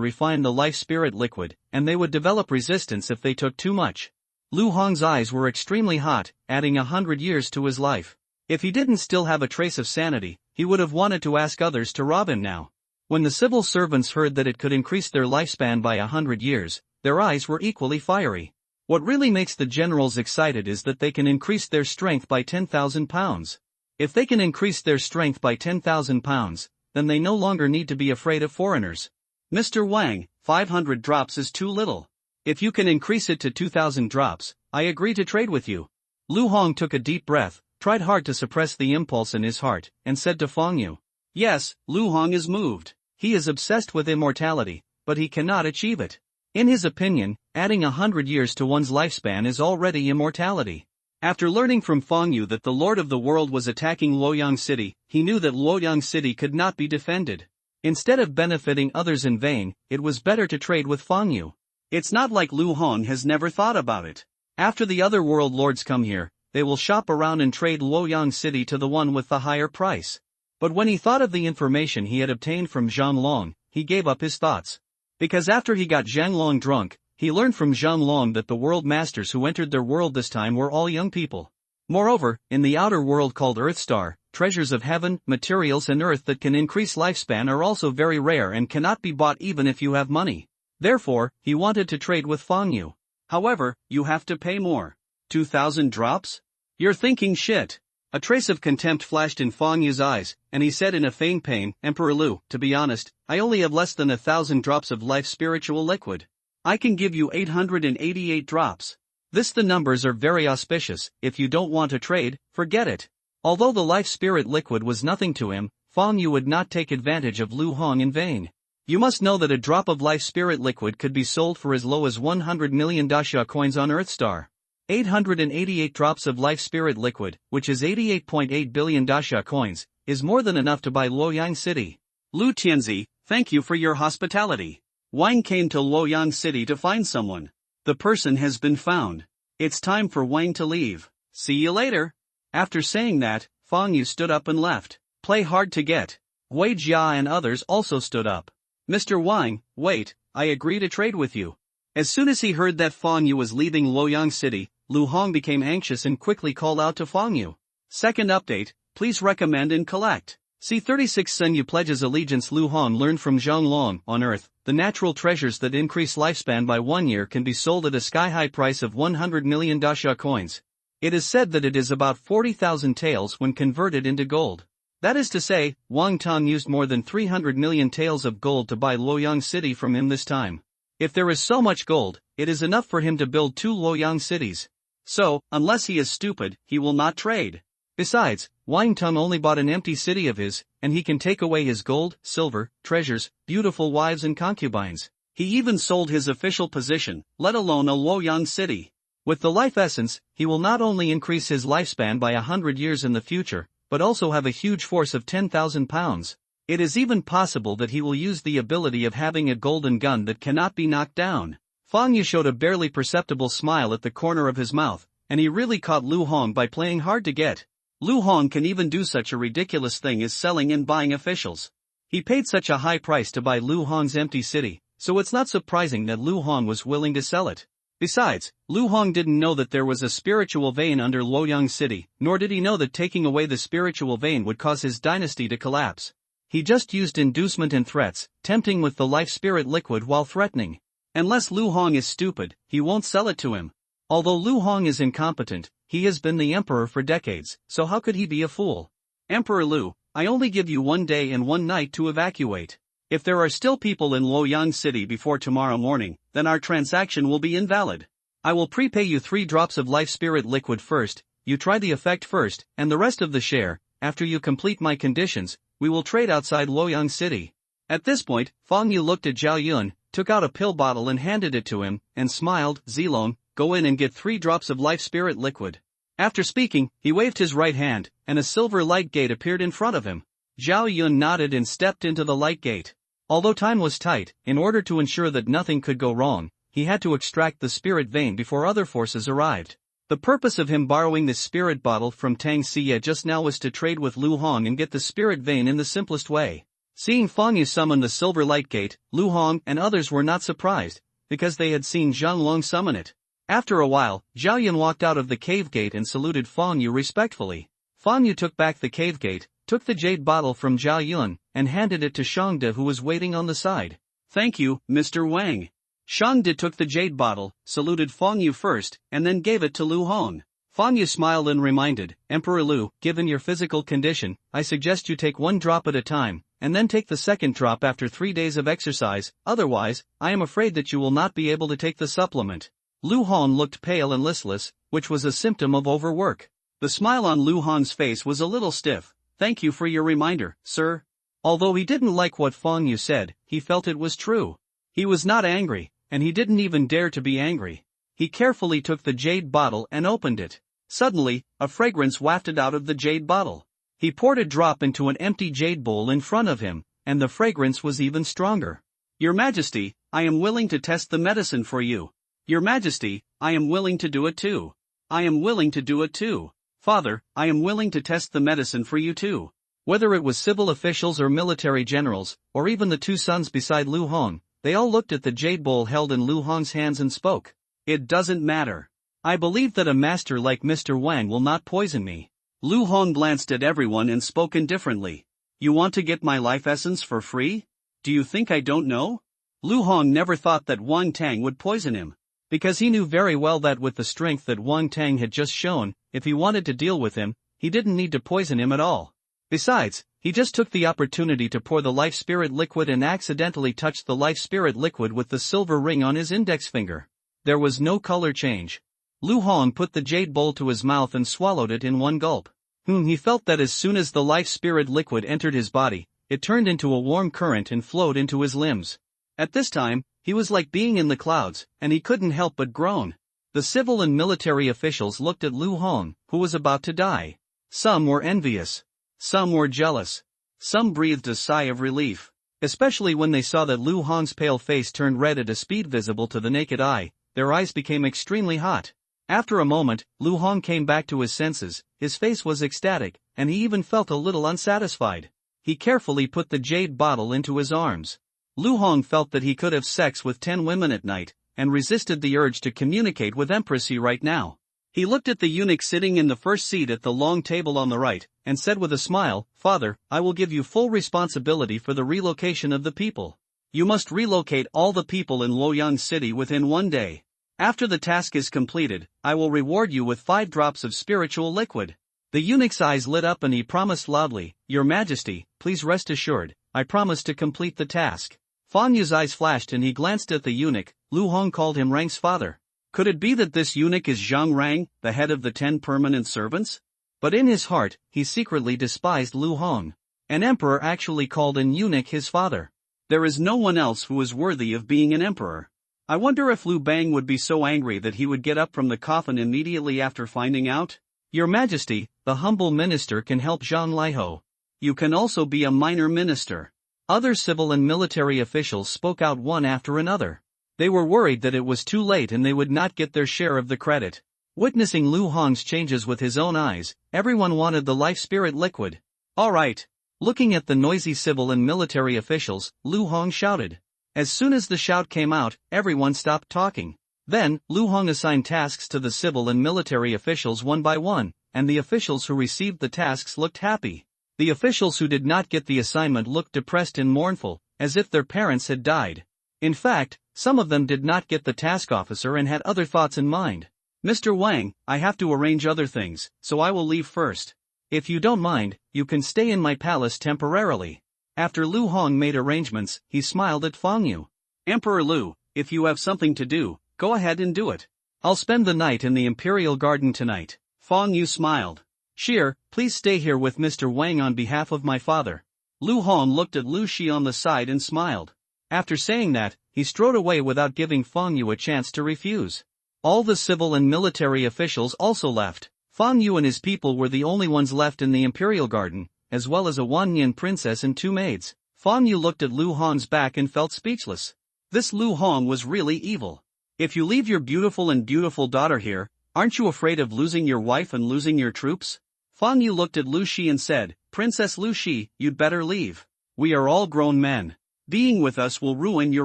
refine the Life Spirit Liquid, and they would develop resistance if they took too much. Lu Hong's eyes were extremely hot, adding 100 years to his life. If he didn't still have a trace of sanity, he would have wanted to ask others to rob him now. When the civil servants heard that it could increase their lifespan by 100 years, their eyes were equally fiery. What really makes the generals excited is that they can increase their strength by 10,000 pounds. If they can increase their strength by 10,000 pounds, then they no longer need to be afraid of foreigners. Mr. Wang, 500 drops is too little. If you can increase it to 2,000 drops, I agree to trade with you. Lu Hong took a deep breath, tried hard to suppress the impulse in his heart, and said to Fang Yu. Yes, Lu Hong is moved. He is obsessed with immortality, but he cannot achieve it. In his opinion, adding 100 years to one's lifespan is already immortality. After learning from Fang Yu that the Lord of the World was attacking Luoyang City, he knew that Luoyang City could not be defended. Instead of benefiting others in vain, it was better to trade with Fang Yu. It's not like Lu Hong has never thought about it. After the other world lords come here, they will shop around and trade Luoyang City to the one with the higher price. But when he thought of the information he had obtained from Zhang Long, he gave up his thoughts. Because after he got Zhang Long drunk, he learned from Zhang Long that the world masters who entered their world this time were all young people. Moreover, in the outer world called Earthstar, treasures of heaven, materials and earth that can increase lifespan are also very rare and cannot be bought even if you have money. Therefore, he wanted to trade with Fang Yu. However, you have to pay more. 2,000 drops? You're thinking shit. A trace of contempt flashed in Fang Yu's eyes, and he said in a feigned pain, Emperor Lu, to be honest, I only have less than 1,000 drops of life spiritual liquid. I can give you 888 drops. The numbers are very auspicious. If you don't want to trade, forget it. Although the life spirit liquid was nothing to him, Fang Yu would not take advantage of Lu Hong in vain. You must know that a drop of life spirit liquid could be sold for as low as 100 million dasha coins on Earthstar. 888 drops of life spirit liquid, which is 88.8 billion dasha coins, is more than enough to buy Luoyang City. Lu Tianzi, thank you for your hospitality. Wang came to Luoyang City to find someone. The person has been found. It's time for Wang to leave. See you later. After saying that, Fang Yu stood up and left. Play hard to get. Wei Jia and others also stood up. Mr. Wang, wait, I agree to trade with you. As soon as he heard that Fang Yu was leaving Luoyang City, Lu Hong became anxious and quickly called out to Fang Yu. Second update, please recommend and collect. C36 Sun Yu pledges allegiance. Lu Hong learned from Zhang Long. On Earth, the natural treasures that increase lifespan by 1 year can be sold at a sky-high price of 100 million dasha coins. It is said that it is about 40,000 taels when converted into gold. That is to say, Wang Tong used more than 300 million taels of gold to buy Luoyang City from him this time. If there is so much gold, it is enough for him to build 2 Luoyang cities. So, unless he is stupid, he will not trade. Besides, Wang Tong only bought an empty city of his, and he can take away his gold, silver, treasures, beautiful wives and concubines. He even sold his official position, let alone a Luoyang city. With the life essence, he will not only increase his lifespan by 100 years in the future, but also have a huge force of 10,000 pounds. It is even possible that he will use the ability of having a golden gun that cannot be knocked down. Fang Yu showed a barely perceptible smile at the corner of his mouth, and he really caught Lu Hong by playing hard to get. Lu Hong can even do such a ridiculous thing as selling and buying officials. He paid such a high price to buy Lu Hong's empty city, so it's not surprising that Lu Hong was willing to sell it. Besides, Lu Hong didn't know that there was a spiritual vein under Luoyang City, nor did he know that taking away the spiritual vein would cause his dynasty to collapse. He just used inducement and threats, tempting with the life spirit liquid while threatening. Unless Lu Hong is stupid, he won't sell it to him. Although Lu Hong is incompetent, he has been the emperor for decades, so how could he be a fool? Emperor Lu, I only give you 1 day and 1 night to evacuate. If there are still people in Luoyang City before tomorrow morning, then our transaction will be invalid. I will prepay you 3 drops of life spirit liquid first, you try the effect first, and the rest of the share. After you complete my conditions, we will trade outside Luoyang City. At this point, Fang Yu looked at Zhao Yun, took out a pill bottle and handed it to him, and smiled. Zilong, go in and get 3 drops of life spirit liquid. After speaking, he waved his right hand, and a silver light gate appeared in front of him. Zhao Yun nodded and stepped into the light gate. Although time was tight, in order to ensure that nothing could go wrong, he had to extract the spirit vein before other forces arrived. The purpose of him borrowing this spirit bottle from Tang Xie just now was to trade with Lu Hong and get the spirit vein in the simplest way. Seeing Fang Yu summon the silver light gate, Lu Hong and others were not surprised, because they had seen Zhang Long summon it. After a while, Zhao Yun walked out of the cave gate and saluted Fang Yu respectfully. Fang Yu took back the cave gate, took the jade bottle from Zhao Yun, and handed it to Shangde, who was waiting on the side. Thank you, Mr. Wang. Shangde took the jade bottle, saluted Fang Yu first, and then gave it to Lu Hong. Fang Yu smiled and reminded, Emperor Lu, given your physical condition, I suggest you take 1 drop at a time, and then take the second drop after 3 days of exercise, otherwise, I am afraid that you will not be able to take the supplement. Lu Hong looked pale and listless, which was a symptom of overwork. The smile on Lu Hong's face was a little stiff. Thank you for your reminder, sir. Although he didn't like what Fang Yu said, he felt it was true. He was not angry, and he didn't even dare to be angry. He carefully took the jade bottle and opened it. Suddenly, a fragrance wafted out of the jade bottle. He poured a drop into an empty jade bowl in front of him, and the fragrance was even stronger. Your Majesty, I am willing to test the medicine for you. Your Majesty, I am willing to do it too. I am willing to do it too. Father, I am willing to test the medicine for you too. Whether it was civil officials or military generals, or even the 2 sons beside Lu Hong, they all looked at the jade bowl held in Lu Hong's hands and spoke. It doesn't matter. I believe that a master like Mr. Wang will not poison me. Lu Hong glanced at everyone and spoke indifferently. You want to get my life essence for free? Do you think I don't know? Lu Hong never thought that Wang Tang would poison him. Because he knew very well that with the strength that Wang Tang had just shown, if he wanted to deal with him, he didn't need to poison him at all. Besides, he just took the opportunity to pour the life spirit liquid and accidentally touched the life spirit liquid with the silver ring on his index finger. There was no color change. Lu Hong put the jade bowl to his mouth and swallowed it in 1 gulp. He felt that as soon as the life spirit liquid entered his body, it turned into a warm current and flowed into his limbs. At this time, he was like being in the clouds, and he couldn't help but groan. The civil and military officials looked at Lu Hong, who was about to die. Some were envious. Some were jealous. Some breathed a sigh of relief. Especially when they saw that Lu Hong's pale face turned red at a speed visible to the naked eye, their eyes became extremely hot. After a moment, Lu Hong came back to his senses, his face was ecstatic, and he even felt a little unsatisfied. He carefully put the jade bottle into his arms. Lu Hong felt that he could have sex with 10 women at night, and resisted the urge to communicate with Empress Yi right now. He looked at the eunuch sitting in the first seat at the long table on the right, and said with a smile, "Father, I will give you full responsibility for the relocation of the people. You must relocate all the people in Luoyang City within 1 day. After the task is completed, I will reward you with 5 drops of spiritual liquid." The eunuch's eyes lit up and he promised loudly, "Your Majesty, please rest assured, I promise to complete the task." Fang Yu's eyes flashed and he glanced at the eunuch. Lu Hong called him Rang's father. Could it be that this eunuch is Zhang Rang, the head of the 10 permanent servants? But in his heart, he secretly despised Lu Hong. An emperor actually called an eunuch his father. There is no one else who is worthy of being an emperor. I wonder if Liu Bang would be so angry that he would get up from the coffin immediately after finding out? Your Majesty, the humble minister can help Zhang Liho. You can also be a minor minister. Other civil and military officials spoke out one after another. They were worried that it was too late and they would not get their share of the credit. Witnessing Lu Hong's changes with his own eyes, everyone wanted the life spirit liquid. All right. Looking at the noisy civil and military officials, Lu Hong shouted. As soon as the shout came out, everyone stopped talking. Then, Lu Hong assigned tasks to the civil and military officials one by one, and the officials who received the tasks looked happy. The officials who did not get the assignment looked depressed and mournful, as if their parents had died. In fact, some of them did not get the task officer and had other thoughts in mind. "Mr. Wang, I have to arrange other things, so I will leave first. If you don't mind, you can stay in my palace temporarily." After Lu Hong made arrangements, he smiled at Fang Yu. "Emperor Lu, if you have something to do, go ahead and do it. I'll spend the night in the Imperial Garden tonight." Fang Yu smiled. "Shir, please stay here with Mr. Wang on behalf of my father." Lu Hong looked at Lu Shi on the side and smiled. After saying that, he strode away without giving Fang Yu a chance to refuse. All the civil and military officials also left. Fang Yu and his people were the only ones left in the Imperial Garden, as well as a Wanyan princess and 2 maids. Fang Yu looked at Lu Hong's back and felt speechless. This Lu Hong was really evil. "If you leave your beautiful daughter here, aren't you afraid of losing your wife and losing your troops?" Fang Yu looked at Lu Shi and said, "Princess Lu Shi, you'd better leave. We are all grown men. Being with us will ruin your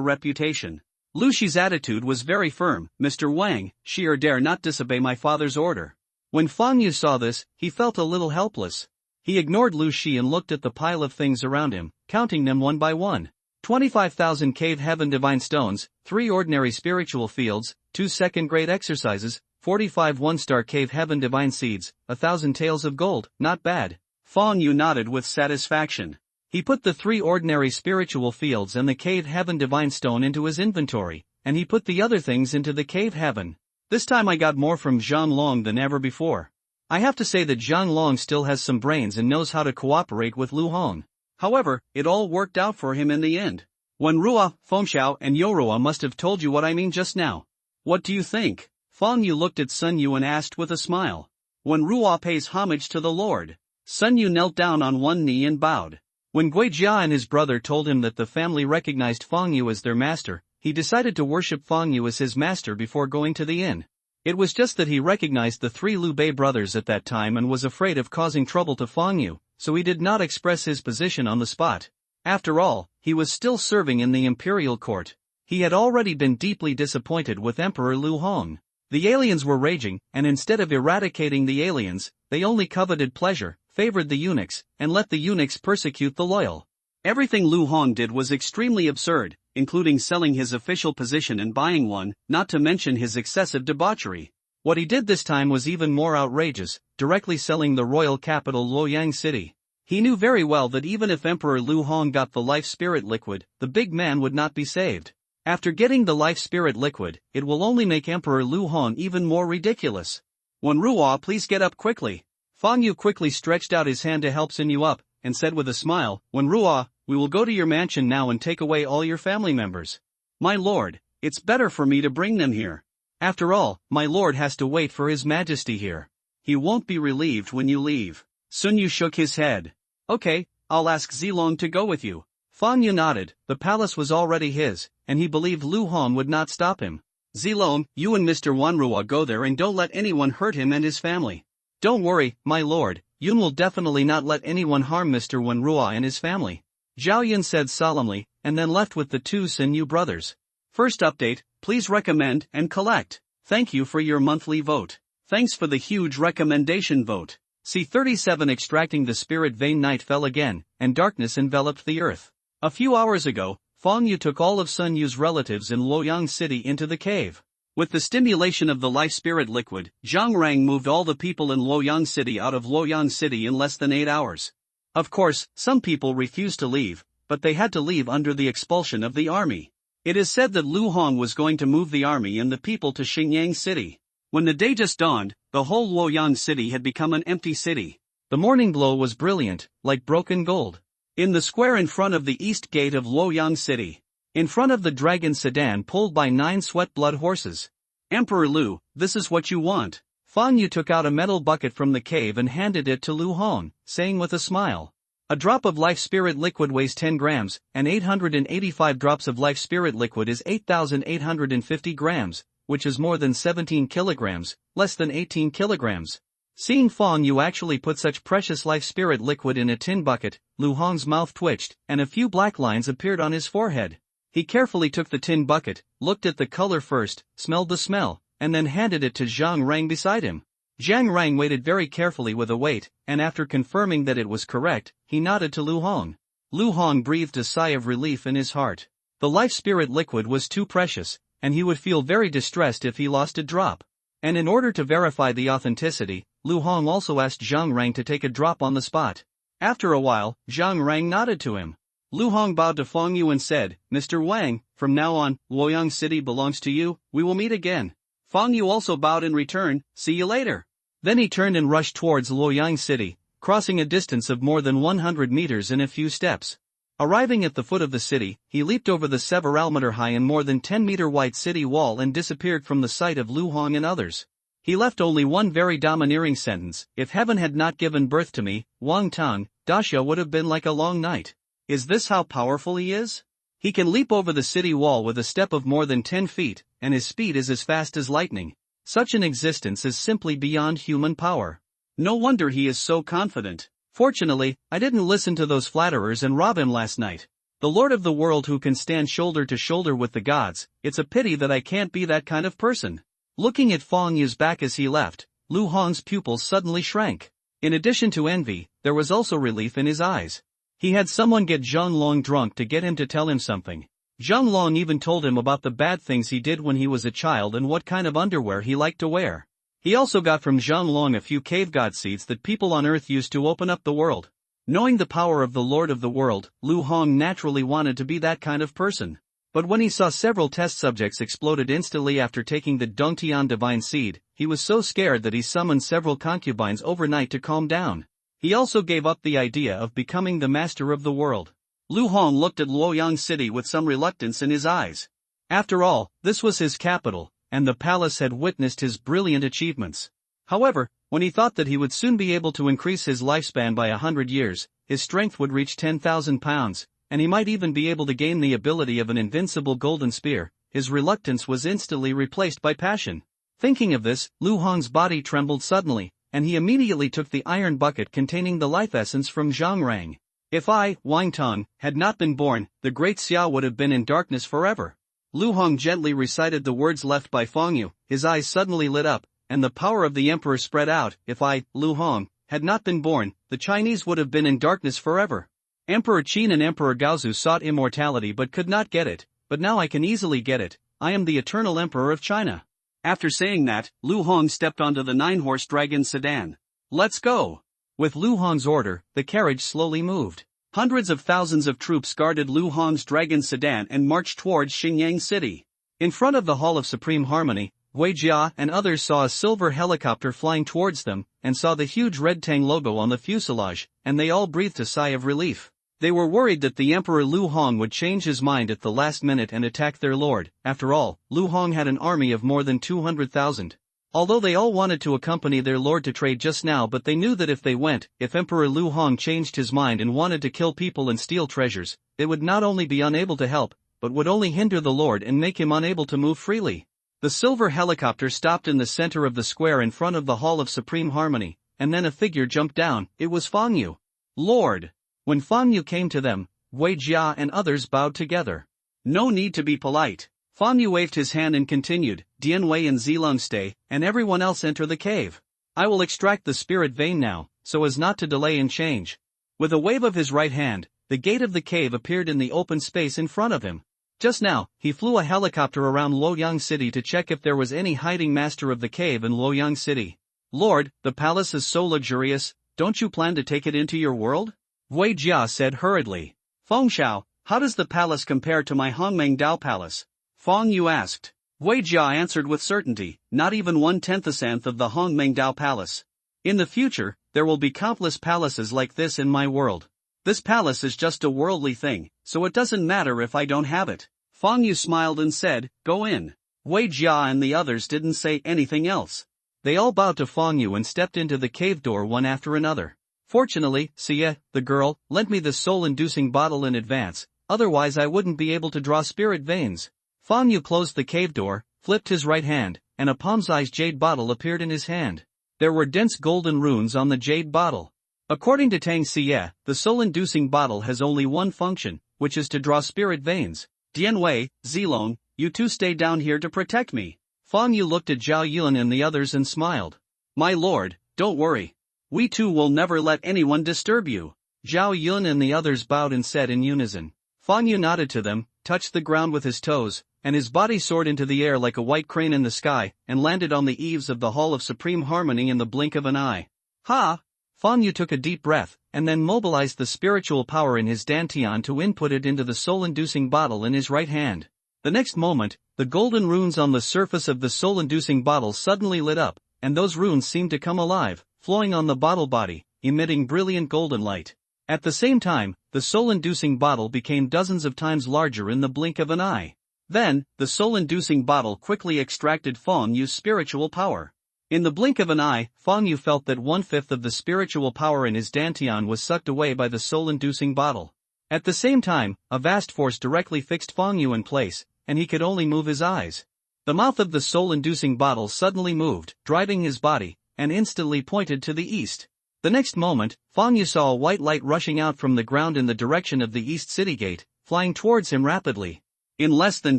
reputation." Lu Shi's attitude was very firm. "Mr. Wang, Shir dare not disobey my father's order." When Fang Yu saw this, he felt a little helpless. He ignored Lu Shi and looked at the pile of things around him, counting them one by one. 25,000 cave heaven divine stones, 3 ordinary spiritual fields, 2 second-grade exercises, 45 one-star cave heaven divine seeds, 1,000 taels of gold. Not bad. Fang Yu nodded with satisfaction. He put the 3 ordinary spiritual fields and the cave heaven divine stone into his inventory, and he put the other things into the cave heaven. This time I got more from Zhang Long than ever before. I have to say that Zhang Long still has some brains and knows how to cooperate with Lu Hong. However, it all worked out for him in the end. Wen Ruo, Fengxiao and Yorua must have told you what I mean just now. What do you think? Fang Yu looked at Sun Yu and asked with a smile. Wen Ruo pays homage to the Lord. Sun Yu knelt down on one knee and bowed. When Gui Jia and his brother told him that the family recognized Fang Yu as their master, he decided to worship Fang Yu as his master before going to the inn. It was just that he recognized the 3 Liu Bei brothers at that time and was afraid of causing trouble to Fang Yu, so he did not express his position on the spot. After all, he was still serving in the imperial court. He had already been deeply disappointed with Emperor Lu Hong. The aliens were raging, and instead of eradicating the aliens, they only coveted pleasure, favored the eunuchs, and let the eunuchs persecute the loyal. Everything Lu Hong did was extremely absurd, including selling his official position and buying one, not to mention his excessive debauchery. What he did this time was even more outrageous, directly selling the royal capital Luoyang City. He knew very well that even if Emperor Lu Hong got the life spirit liquid, the big man would not be saved. After getting the life spirit liquid, it will only make Emperor Lu Hong even more ridiculous. Wen Ruo, please get up quickly. Fang Yu quickly stretched out his hand to help Sun Yu up, and said with a smile, Wen Ruo, we will go to your mansion now and take away all your family members. My lord, it's better for me to bring them here. After all, my lord has to wait for his majesty here. He won't be relieved when you leave. Sun Yu shook his head. Okay, I'll ask Zilong to go with you. Fang Yu nodded. The palace was already his, and he believed Lu Hong would not stop him. Zilong, you and Mr. Wanrua go there and don't let anyone hurt him and his family. Don't worry, my lord, Yun will definitely not let anyone harm Mr. Wanrua and his family. Zhao Yun said solemnly, and then left with the 2 Sun Yu brothers. First update, please recommend and collect. Thank you for your monthly vote. Thanks for the huge recommendation vote. C37 Extracting the spirit vein. Night fell again, and darkness enveloped the earth. A few hours ago, Fang Yu took all of Sun Yu's relatives in Luoyang City into the cave. With the stimulation of the life spirit liquid, Zhang Rang moved all the people in Luoyang City out of Luoyang City in less than 8 hours. Of course, some people refused to leave, but they had to leave under the expulsion of the army. It is said that Lu Hong was going to move the army and the people to Xingyang City. When the day just dawned, the whole Luoyang City had become an empty city. The morning glow was brilliant, like broken gold. In the square in front of the east gate of Luoyang City, in front of the dragon sedan pulled by 9 sweat-blood horses. Emperor Lu, this is what you want. Fang Yu took out a metal bucket from the cave and handed it to Lu Hong, saying with a smile, "A drop of life spirit liquid weighs 10 grams, and 885 drops of life spirit liquid is 8,850 grams, which is more than 17 kilograms, less than 18 kilograms. Seeing Fang Yu actually put such precious life spirit liquid in a tin bucket, Lu Hong's mouth twitched, and a few black lines appeared on his forehead. He carefully took the tin bucket, looked at the color first, smelled the smell, and then handed it to Zhang Rang beside him. Zhang Rang waited very carefully with a weight, and after confirming that it was correct, he nodded to Lu Hong. Lu Hong breathed a sigh of relief in his heart. The life spirit liquid was too precious, and he would feel very distressed if he lost a drop. And in order to verify the authenticity, Lu Hong also asked Zhang Rang to take a drop on the spot. After a while, Zhang Rang nodded to him. Lu Hong bowed to Fang Yu and said, "Mr. Wang, from now on, Luoyang City belongs to you, we will meet again." Fang Yu also bowed in return, "See you later." Then he turned and rushed towards Luoyang City, crossing a distance of more than 100 meters in a few steps. Arriving at the foot of the city, he leaped over the 7-meter high and more than 10-meter wide city wall and disappeared from the sight of Lu Hong and others. He left only one very domineering sentence: "If heaven had not given birth to me, Wang Tang, Daxia would have been like a long night." Is this how powerful he is? He can leap over the city wall with a step of more than 10 feet, and his speed is as fast as lightning. Such an existence is simply beyond human power. No wonder he is so confident. Fortunately, I didn't listen to those flatterers and rob him last night. The Lord of the world who can stand shoulder to shoulder with the gods, it's a pity that I can't be that kind of person. Looking at Fang Yu's back as he left, Lu Hong's pupils suddenly shrank. In addition to envy, there was also relief in his eyes. He had someone get Zhang Long drunk to get him to tell him something. Zhang Long even told him about the bad things he did when he was a child and what kind of underwear he liked to wear. He also got from Zhang Long a few cave god seeds that people on Earth used to open up the world. Knowing the power of the Lord of the world, Lu Hong naturally wanted to be that kind of person. But when he saw several test subjects exploded instantly after taking the Dongtian divine seed, he was so scared that he summoned several concubines overnight to calm down. He also gave up the idea of becoming the master of the world. Lu Hong looked at Luoyang City with some reluctance in his eyes. After all, this was his capital, and the palace had witnessed his brilliant achievements. However, when he thought that he would soon be able to increase his lifespan by 100 years, his strength would reach 10,000 pounds, and he might even be able to gain the ability of an invincible golden spear, his reluctance was instantly replaced by passion. Thinking of this, Lu Hong's body trembled suddenly, and he immediately took the iron bucket containing the life essence from Zhang Rang. If I, Wang Tang, had not been born, the great Xiao would have been in darkness forever. Lu Hong gently recited the words left by Fang Yu, his eyes suddenly lit up, and the power of the emperor spread out. If I, Lu Hong, had not been born, the Chinese would have been in darkness forever. Emperor Qin and Emperor Gaozu sought immortality but could not get it, but now I can easily get it. I am the eternal emperor of China. After saying that, Lu Hong stepped onto the 9-horse dragon sedan. Let's go! With Lu Hong's order, the carriage slowly moved. Hundreds of thousands of troops guarded Lu Hong's dragon sedan and marched towards Xingyang City. In front of the Hall of Supreme Harmony, Wei Jia and others saw a silver helicopter flying towards them, and saw the huge red Tang logo on the fuselage, and they all breathed a sigh of relief. They were worried that the Emperor Lu Hong would change his mind at the last minute and attack their lord. After all, Lu Hong had an army of more than 200,000. Although they all wanted to accompany their lord to trade just now, but they knew that if they went, if Emperor Lu Hong changed his mind and wanted to kill people and steal treasures, they would not only be unable to help, but would only hinder the lord and make him unable to move freely. The silver helicopter stopped in the center of the square in front of the Hall of Supreme Harmony, and then a figure jumped down. It was Fang Yu. Lord! When Fang Yu came to them, Wei Jia and others bowed together. No need to be polite. Fang Yu waved his hand and continued, Dian Wei and Zilong stay, and everyone else enter the cave. I will extract the spirit vein now, so as not to delay and change. With a wave of his right hand, the gate of the cave appeared in the open space in front of him. Just now, he flew a helicopter around Luoyang City to check if there was any hiding master of the cave in Luoyang City. Lord, the palace is so luxurious, don't you plan to take it into your world? Wei Jia said hurriedly. Feng Shao, how does the palace compare to my Hongmeng Dao palace? Fang Yu asked. Wei Jia answered with certainty, not even 1/10th of the Hongmeng Dao palace. In the future, there will be countless palaces like this in my world. This palace is just a worldly thing, so it doesn't matter if I don't have it. Fang Yu smiled and said, go in. Wei Jia and the others didn't say anything else. They all bowed to Fang Yu and stepped into the cave door one after another. Fortunately, Xie, the girl, lent me the soul-inducing bottle in advance, otherwise I wouldn't be able to draw spirit veins. Fang Yu closed the cave door, flipped his right hand, and a palm-sized jade bottle appeared in his hand. There were dense golden runes on the jade bottle. According to Tang Xie, the soul-inducing bottle has only one function, which is to draw spirit veins. Dian Wei, Zilong, you two stay down here to protect me. Fang Yu looked at Zhao Yun and the others and smiled. My lord, don't worry. We two will never let anyone disturb you. Zhao Yun and the others bowed and said in unison. Fang Yu nodded to them, touched the ground with his toes, and his body soared into the air like a white crane in the sky, and landed on the eaves of the Hall of Supreme Harmony in the blink of an eye. Ha! Fang Yu took a deep breath, and then mobilized the spiritual power in his dantian to input it into the soul-inducing bottle in his right hand. The next moment, the golden runes on the surface of the soul-inducing bottle suddenly lit up, and those runes seemed to come alive, flowing on the bottle body, emitting brilliant golden light. At the same time, the soul-inducing bottle became dozens of times larger in the blink of an eye. Then, the soul-inducing bottle quickly extracted Fang Yu's spiritual power. In the blink of an eye, Fang Yu felt that 1/5 of the spiritual power in his dantian was sucked away by the soul-inducing bottle. At the same time, a vast force directly fixed Fang Yu in place, and he could only move his eyes. The mouth of the soul-inducing bottle suddenly moved, driving his body, and instantly pointed to the east. The next moment, Fang Yu saw a white light rushing out from the ground in the direction of the East City Gate, flying towards him rapidly. In less than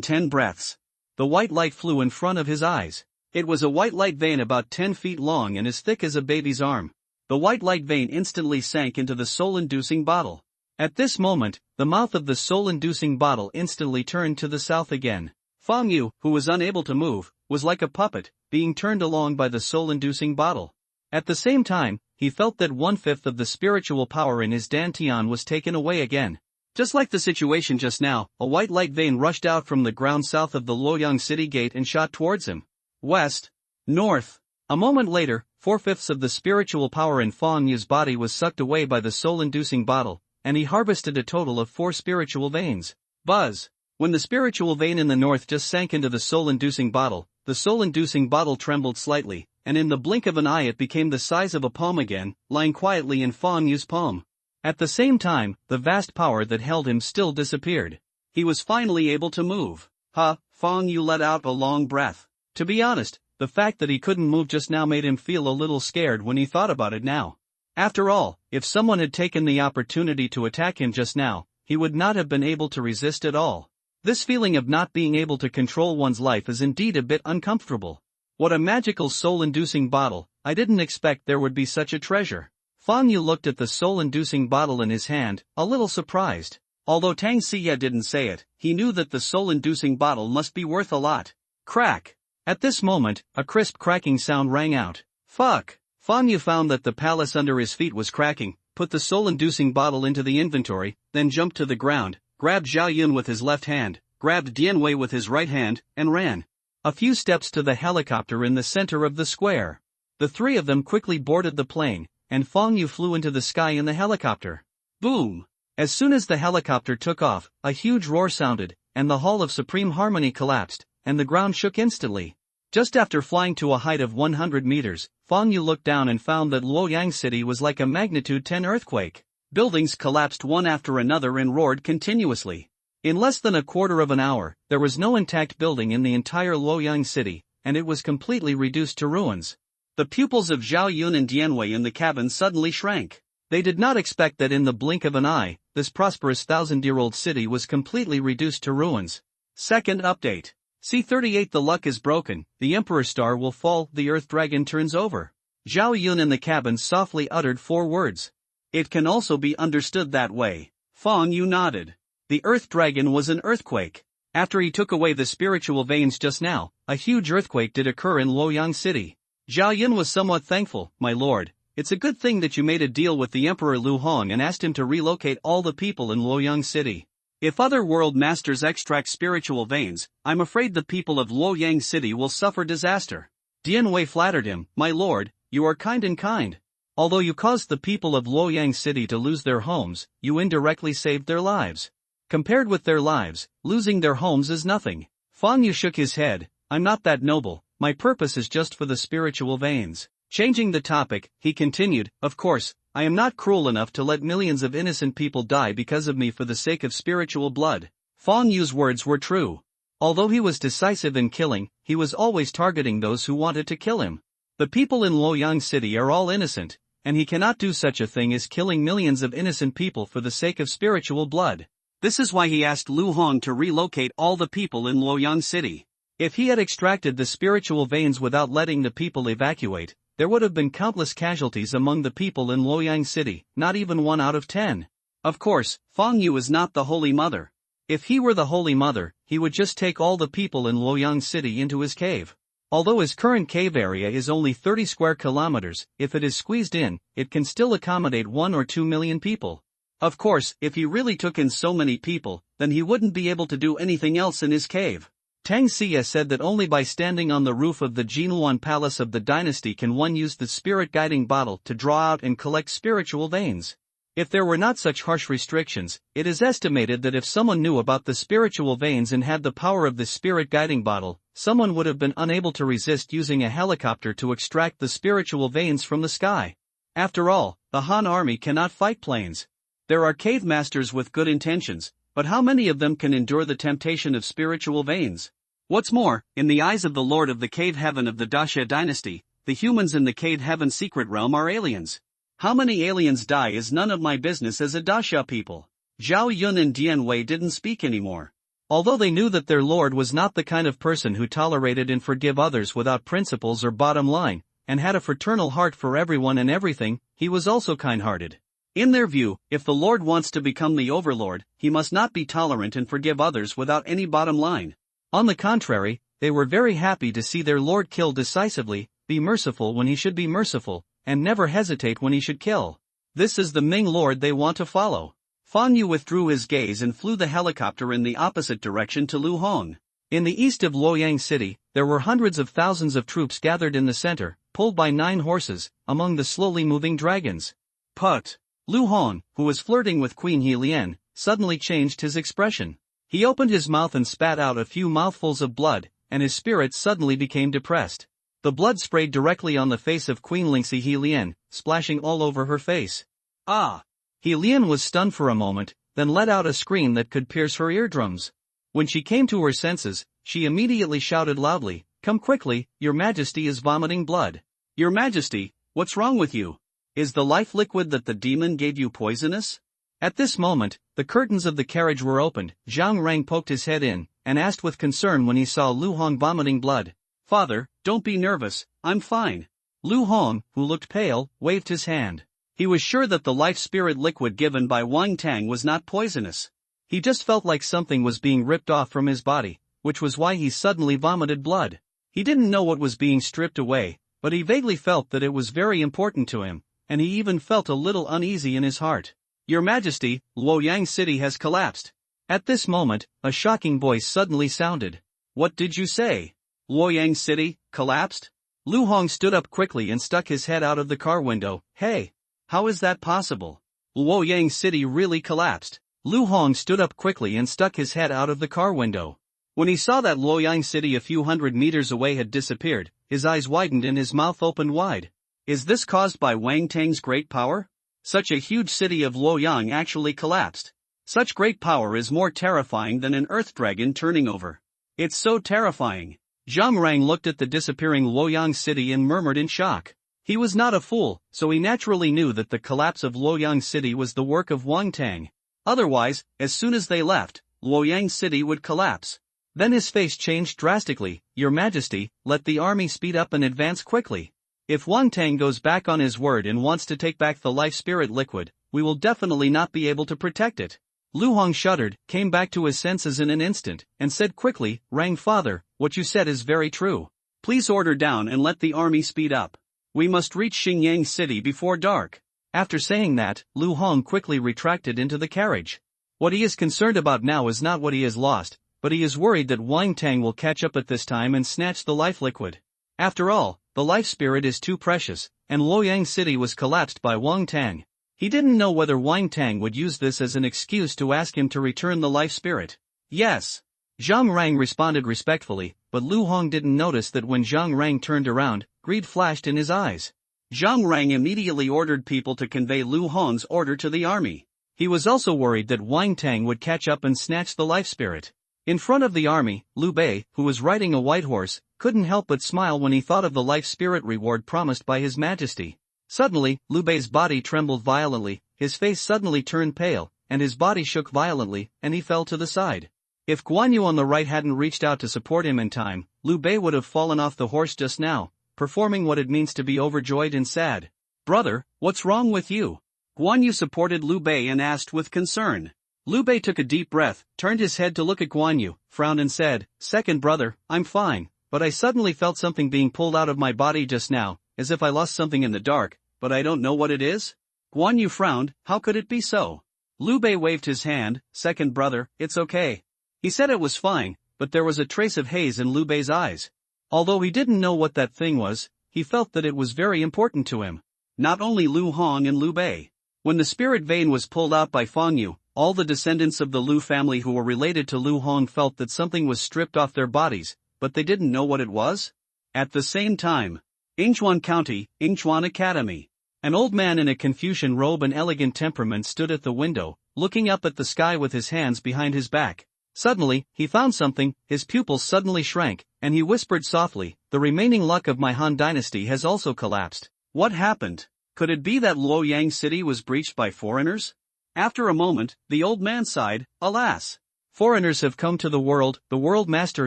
10 breaths, the white light flew in front of his eyes. It was a white light vein about 10 feet long and as thick as a baby's arm. The white light vein instantly sank into the soul-inducing bottle. At this moment, the mouth of the soul-inducing bottle instantly turned to the south again. Fang Yu, who was unable to move, was like a puppet, being turned along by the soul-inducing bottle. At the same time, he felt that 1/5 of the spiritual power in his dantian was taken away again. Just like the situation just now, a white light vein rushed out from the ground south of the Luoyang City Gate and shot towards him. West. North. A moment later, 4/5 of the spiritual power in Fang Yu's body was sucked away by the soul-inducing bottle, and he harvested a total of 4 spiritual veins. Buzz. When the spiritual vein in the north just sank into the soul-inducing bottle, the soul-inducing bottle trembled slightly, and in the blink of an eye it became the size of a palm again, lying quietly in Fang Yu's palm. At the same time, the vast power that held him still disappeared. He was finally able to move. Fang Yu let out a long breath. To be honest, the fact that he couldn't move just now made him feel a little scared when he thought about it now. After all, if someone had taken the opportunity to attack him just now, he would not have been able to resist at all. This feeling of not being able to control one's life is indeed a bit uncomfortable. What a magical soul-inducing bottle, I didn't expect there would be such a treasure. Fang Yu looked at the soul-inducing bottle in his hand, a little surprised. Although Tang Xie didn't say it, he knew that the soul-inducing bottle must be worth a lot. Crack! At this moment, a crisp cracking sound rang out. Fuck! Fang Yu found that the palace under his feet was cracking, put the soul-inducing bottle into the inventory, then jumped to the ground, grabbed Zhao Yun with his left hand, grabbed Dian Wei with his right hand, and ran. A few steps to the helicopter in the center of the square. The three of them quickly boarded the plane, and Fang Yu flew into the sky in the helicopter. Boom! As soon as the helicopter took off, a huge roar sounded, and the Hall of Supreme Harmony collapsed, and the ground shook instantly. Just after flying to a height of 100 meters, Fang Yu looked down and found that Luoyang City was like a magnitude 10 earthquake. Buildings collapsed one after another and roared continuously. In less than a quarter of an hour, there was no intact building in the entire Luoyang City, and it was completely reduced to ruins. The pupils of Zhao Yun and Dian Wei in the cabin suddenly shrank. They did not expect that in the blink of an eye, this prosperous 1,000-year-old city was completely reduced to ruins. Second update. C38 The luck is broken, the Emperor star will fall, the Earth Dragon turns over. Zhao Yun in the cabin softly uttered 4 words. It can also be understood that way. Fang Yu nodded. The Earth Dragon was an earthquake. After he took away the spiritual veins just now, a huge earthquake did occur in Luoyang City. Zhao Yun was somewhat thankful. My lord, it's a good thing that you made a deal with the Emperor Lu Hong and asked him to relocate all the people in Luoyang City. If other world masters extract spiritual veins, I'm afraid the people of Luoyang City will suffer disaster. Dian Wei flattered him. My lord, you are kind and kind. Although you caused the people of Luoyang City to lose their homes, you indirectly saved their lives. Compared with their lives, losing their homes is nothing. Fang Yu shook his head. I'm not that noble, my purpose is just for the spiritual veins. Changing the topic, he continued, of course, I am not cruel enough to let millions of innocent people die because of me for the sake of spiritual blood. Fang Yu's words were true. Although he was decisive in killing, he was always targeting those who wanted to kill him. The people in Luoyang City are all innocent, and he cannot do such a thing as killing millions of innocent people for the sake of spiritual blood. This is why he asked Lu Hong to relocate all the people in Luoyang City. If he had extracted the spiritual veins without letting the people evacuate, there would have been countless casualties among the people in Luoyang City, not even 1 out of 10. Of course, Fang Yu is not the Holy Mother. If he were the Holy Mother, he would just take all the people in Luoyang City into his cave. Although his current cave area is only 30 square kilometers, if it is squeezed in, it can still accommodate 1 or 2 million people. Of course, if he really took in so many people, then he wouldn't be able to do anything else in his cave. Tang Xie said that only by standing on the roof of the Jinluan Palace of the dynasty can one use the spirit guiding bottle to draw out and collect spiritual veins. If there were not such harsh restrictions, it is estimated that if someone knew about the spiritual veins and had the power of the spirit guiding bottle, someone would have been unable to resist using a helicopter to extract the spiritual veins from the sky. After all, the Han army cannot fight planes. There are cave masters with good intentions, but how many of them can endure the temptation of spiritual veins? What's more, in the eyes of the lord of the cave heaven of the Daxia dynasty, the humans in the cave heaven secret realm are aliens. How many aliens die is none of my business as a Daxia people. Zhao Yun and Dian Wei didn't speak anymore. Although they knew that their lord was not the kind of person who tolerated and forgave others without principles or bottom line, and had a fraternal heart for everyone and everything, he was also kind-hearted. In their view, if the lord wants to become the overlord, he must not be tolerant and forgive others without any bottom line. On the contrary, they were very happy to see their lord kill decisively, be merciful when he should be merciful, and never hesitate when he should kill. This is the Ming lord they want to follow. Fang Yu withdrew his gaze and flew the helicopter in the opposite direction to Lu Hong. In the east of Luoyang City, there were hundreds of thousands of troops gathered in the center, pulled by 9 horses, among the slowly moving dragons. Put! Lu Hong, who was flirting with Queen He Lian, suddenly changed his expression. He opened his mouth and spat out a few mouthfuls of blood, and his spirits suddenly became depressed. The blood sprayed directly on the face of Queen Lingxi He Lian, splashing all over her face. Ah! He Lian was stunned for a moment, then let out a scream that could pierce her eardrums. When she came to her senses, she immediately shouted loudly, "Come quickly, your majesty is vomiting blood." "Your majesty, what's wrong with you? Is the life liquid that the demon gave you poisonous?" At this moment, the curtains of the carriage were opened. Zhang Rang poked his head in, and asked with concern when he saw Lu Hong vomiting blood. "Father, don't be nervous, I'm fine." Lu Hong, who looked pale, waved his hand. He was sure that the life spirit liquid given by Wang Tang was not poisonous. He just felt like something was being ripped off from his body, which was why he suddenly vomited blood. He didn't know what was being stripped away, but he vaguely felt that it was very important to him, and he even felt a little uneasy in his heart. "Your Majesty, Luoyang City has collapsed." At this moment, a shocking voice suddenly sounded. "What did you say? Luoyang City, collapsed?" Lu Hong stood up quickly and stuck his head out of the car window. "Hey! How is that possible? Luoyang City really collapsed?" Lu Hong stood up quickly and stuck his head out of the car window. When he saw that Luoyang City a few hundred meters away had disappeared, his eyes widened and his mouth opened wide. Is this caused by Wang Tang's great power? Such a huge city of Luoyang actually collapsed. Such great power is more terrifying than an earth dragon turning over. It's so terrifying. Zhang Rang looked at the disappearing Luoyang City and murmured in shock. He was not a fool, so he naturally knew that the collapse of Luoyang City was the work of Wang Tang. Otherwise, as soon as they left, Luoyang City would collapse. Then his face changed drastically. "Your Majesty, let the army speed up and advance quickly. If Wang Tang goes back on his word and wants to take back the life spirit liquid, we will definitely not be able to protect it." Lu Hong shuddered, came back to his senses in an instant, and said quickly, "Rang father, what you said is very true. Please order down and let the army speed up. We must reach Xingyang City before dark." After saying that, Lu Hong quickly retracted into the carriage. What he is concerned about now is not what he has lost, but he is worried that Wang Tang will catch up at this time and snatch the life liquid. After all, the life spirit is too precious, and Luoyang City was collapsed by Wang Tang. He didn't know whether Wang Tang would use this as an excuse to ask him to return the life spirit. "Yes." Zhang Rang responded respectfully, but Lu Hong didn't notice that when Zhang Rang turned around, greed flashed in his eyes. Zhang Rang immediately ordered people to convey Lu Hong's order to the army. He was also worried that Wang Tang would catch up and snatch the life spirit. In front of the army, Liu Bei, who was riding a white horse, couldn't help but smile when he thought of the life spirit reward promised by His Majesty. Suddenly, Liu Bei's body trembled violently, his face suddenly turned pale, and his body shook violently, and he fell to the side. If Guan Yu on the right hadn't reached out to support him in time, Liu Bei would have fallen off the horse just now, performing what it means to be overjoyed and sad. "Brother, what's wrong with you?" Guan Yu supported Liu Bei and asked with concern. Liu Bei took a deep breath, turned his head to look at Guan Yu, frowned and said, "Second brother, I'm fine, but I suddenly felt something being pulled out of my body just now, as if I lost something in the dark, but I don't know what it is." Guan Yu frowned. How could it be so? Liu Bei waved his hand. "Second brother, it's okay." He said it was fine, but there was a trace of haze in Liu Bei's eyes. Although he didn't know what that thing was, he felt that it was very important to him. Not only Lu Hong and Liu Bei. When the spirit vein was pulled out by Fang Yu, all the descendants of the Lu family who were related to Lu Hong felt that something was stripped off their bodies, but they didn't know what it was. At the same time, Yingchuan County, Yingchuan Academy. An old man in a Confucian robe and elegant temperament stood at the window, looking up at the sky with his hands behind his back. Suddenly, he found something, his pupils suddenly shrank, and he whispered softly, "The remaining luck of my Han dynasty has also collapsed." What happened? Could it be that Luoyang City was breached by foreigners? After a moment, the old man sighed, "Alas! Foreigners have come to the world master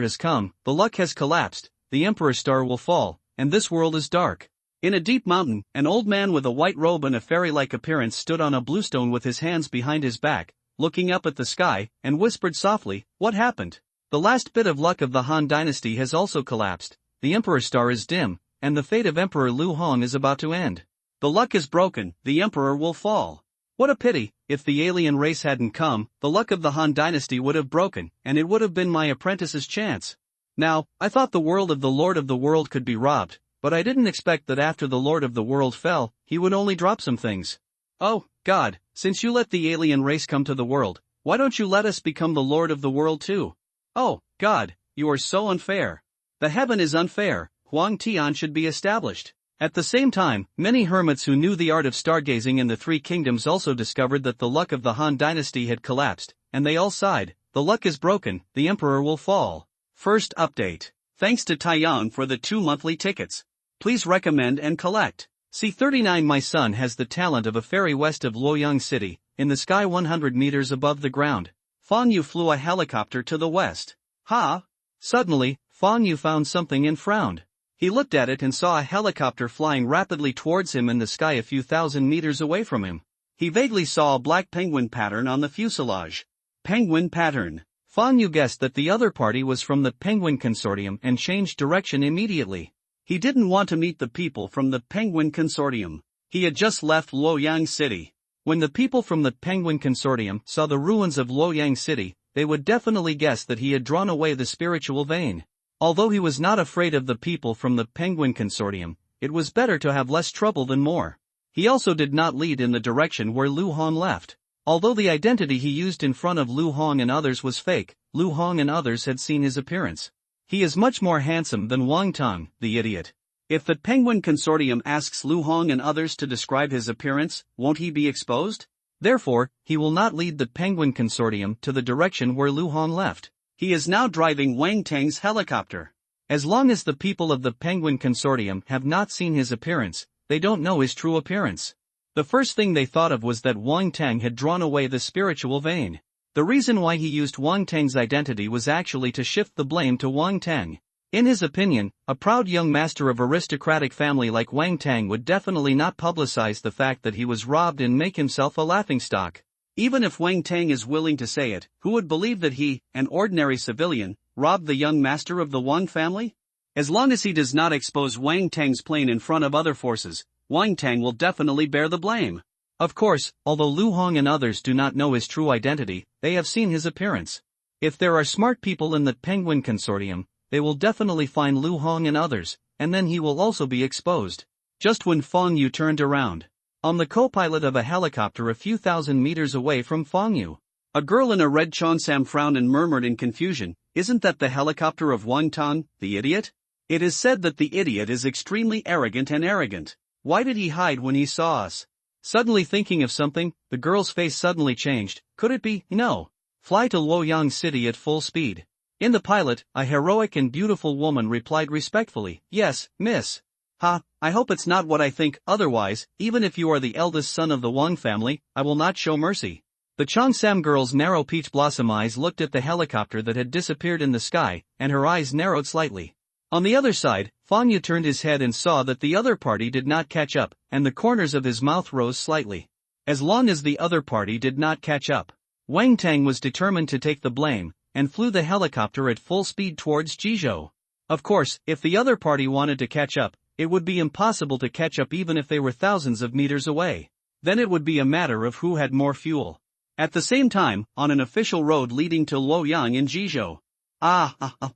has come, the luck has collapsed, the emperor's star will fall, and this world is dark." In a deep mountain, an old man with a white robe and a fairy-like appearance stood on a bluestone with his hands behind his back, looking up at the sky, and whispered softly, "What happened? The last bit of luck of the Han dynasty has also collapsed, the emperor's star is dim, and the fate of Emperor Lu Hong is about to end. The luck is broken, the emperor will fall." What a pity! If the alien race hadn't come, the luck of the Han dynasty would have broken, and it would have been my apprentice's chance. Now, I thought the world of the Lord of the World could be robbed, but I didn't expect that after the Lord of the World fell, he would only drop some things. Oh, God, since you let the alien race come to the world, why don't you let us become the Lord of the World too? Oh, God, you are so unfair. The heaven is unfair, Huang Tian should be established. At the same time, many hermits who knew the art of stargazing in the Three Kingdoms also discovered that the luck of the Han dynasty had collapsed, and they all sighed, "The luck is broken, the emperor will fall." First update. Thanks to Taiyang for the 2 monthly tickets. Please recommend and collect. C39. My son has the talent of a fairy west of Luoyang City, in the sky 100 meters above the ground. Fang Yu flew a helicopter to the west. Ha! Suddenly, Fang Yu found something and frowned. He looked at it and saw a helicopter flying rapidly towards him in the sky a few thousand meters away from him. He vaguely saw a black penguin pattern on the fuselage. Penguin pattern. Fang Yu guessed that the other party was from the Penguin Consortium and changed direction immediately. He didn't want to meet the people from the Penguin Consortium. He had just left Luoyang City. When the people from the Penguin Consortium saw the ruins of Luoyang City, they would definitely guess that he had drawn away the spiritual vein. Although he was not afraid of the people from the Penguin Consortium, it was better to have less trouble than more. He also did not lead in the direction where Lu Hong left. Although the identity he used in front of Lu Hong and others was fake, Lu Hong and others had seen his appearance. He is much more handsome than Wang Tang, the idiot. If the Penguin Consortium asks Lu Hong and others to describe his appearance, won't he be exposed? Therefore, he will not lead the Penguin Consortium to the direction where Lu Hong left. He is now driving Wang Tang's helicopter. As long as the people of the Penguin Consortium have not seen his appearance, they don't know his true appearance. The first thing they thought of was that Wang Tang had drawn away the spiritual vein. The reason why he used Wang Tang's identity was actually to shift the blame to Wang Tang. In his opinion, a proud young master of aristocratic family like Wang Tang would definitely not publicize the fact that he was robbed and make himself a laughingstock. Even if Wang Tang is willing to say it, who would believe that he, an ordinary civilian, robbed the young master of the Wang family? As long as he does not expose Wang Tang's plane in front of other forces, Wang Tang will definitely bear the blame. Of course, although Lu Hong and others do not know his true identity, they have seen his appearance. If there are smart people in the Penguin Consortium, they will definitely find Lu Hong and others, and then he will also be exposed. Just when Fong Yu turned around, on the co-pilot of a helicopter a few thousand meters away from Fong Yu, a girl in a red cheongsam frowned and murmured in confusion, "Isn't that the helicopter of Wang Tang, the idiot? It is said that the idiot is extremely arrogant. Why did he hide when he saw us?" Suddenly thinking of something, the girl's face suddenly changed. Could it be? No. Fly to Luoyang City at full speed. In the pilot, a heroic and beautiful woman replied respectfully, "Yes, miss." "Ha, I hope it's not what I think, otherwise, even if you are the eldest son of the Wang family, I will not show mercy." The Cheongsam girl's narrow peach blossom eyes looked at the helicopter that had disappeared in the sky, and her eyes narrowed slightly. On the other side, Fong Yu turned his head and saw that the other party did not catch up, and the corners of his mouth rose slightly. As long as the other party did not catch up, Wang Tang was determined to take the blame, and flew the helicopter at full speed towards Jizhou. Of course, if the other party wanted to catch up, it would be impossible to catch up even if they were thousands of meters away. Then it would be a matter of who had more fuel. At the same time, on an official road leading to Luoyang in Jizhou,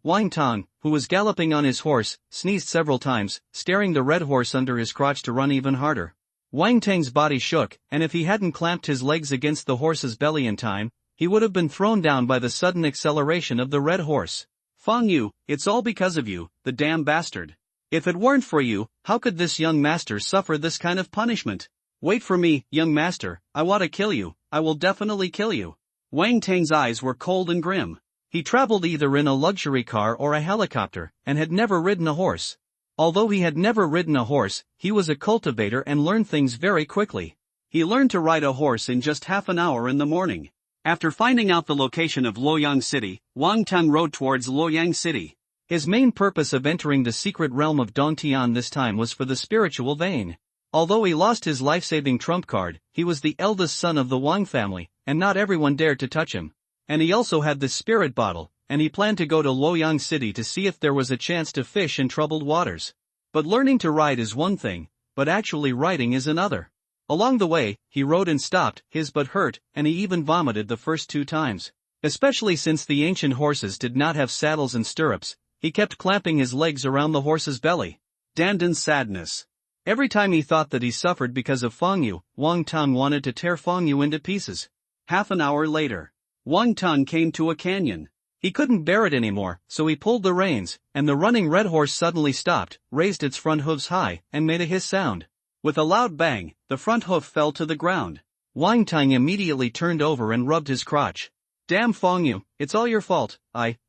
Wang Tang, who was galloping on his horse, sneezed several times, staring the red horse under his crotch to run even harder. Wang Tang's body shook, and if he hadn't clamped his legs against the horse's belly in time, he would have been thrown down by the sudden acceleration of the red horse. "Fong Yu, it's all because of you, the damn bastard. If it weren't for you, how could this young master suffer this kind of punishment? Wait for me, young master, I want to kill you, I will definitely kill you." Wang Tang's eyes were cold and grim. He traveled either in a luxury car or a helicopter, and had never ridden a horse. Although he had never ridden a horse, he was a cultivator and learned things very quickly. He learned to ride a horse in just half an hour in the morning. After finding out the location of Luoyang City, Wang Tang rode towards Luoyang City. His main purpose of entering the secret realm of Dongtian this time was for the spiritual vein. Although he lost his life-saving trump card, he was the eldest son of the Wang family, and not everyone dared to touch him. And he also had the spirit bottle, and he planned to go to Luoyang City to see if there was a chance to fish in troubled waters. But learning to ride is one thing, but actually riding is another. Along the way, he rode and stopped, his butt hurt, and he even vomited the first 2 times. Especially since the ancient horses did not have saddles and stirrups, he kept clamping his legs around the horse's belly. Dandan's sadness. Every time he thought that he suffered because of Fong Yu, Wang Tang wanted to tear Fong Yu into pieces. Half an hour later, Wang Tang came to a canyon. He couldn't bear it anymore, so he pulled the reins, and the running red horse suddenly stopped, raised its front hooves high, and made a hiss sound. With a loud bang, the front hoof fell to the ground. Wang Tang immediately turned over and rubbed his crotch. "Damn Fong Yu, it's all your fault."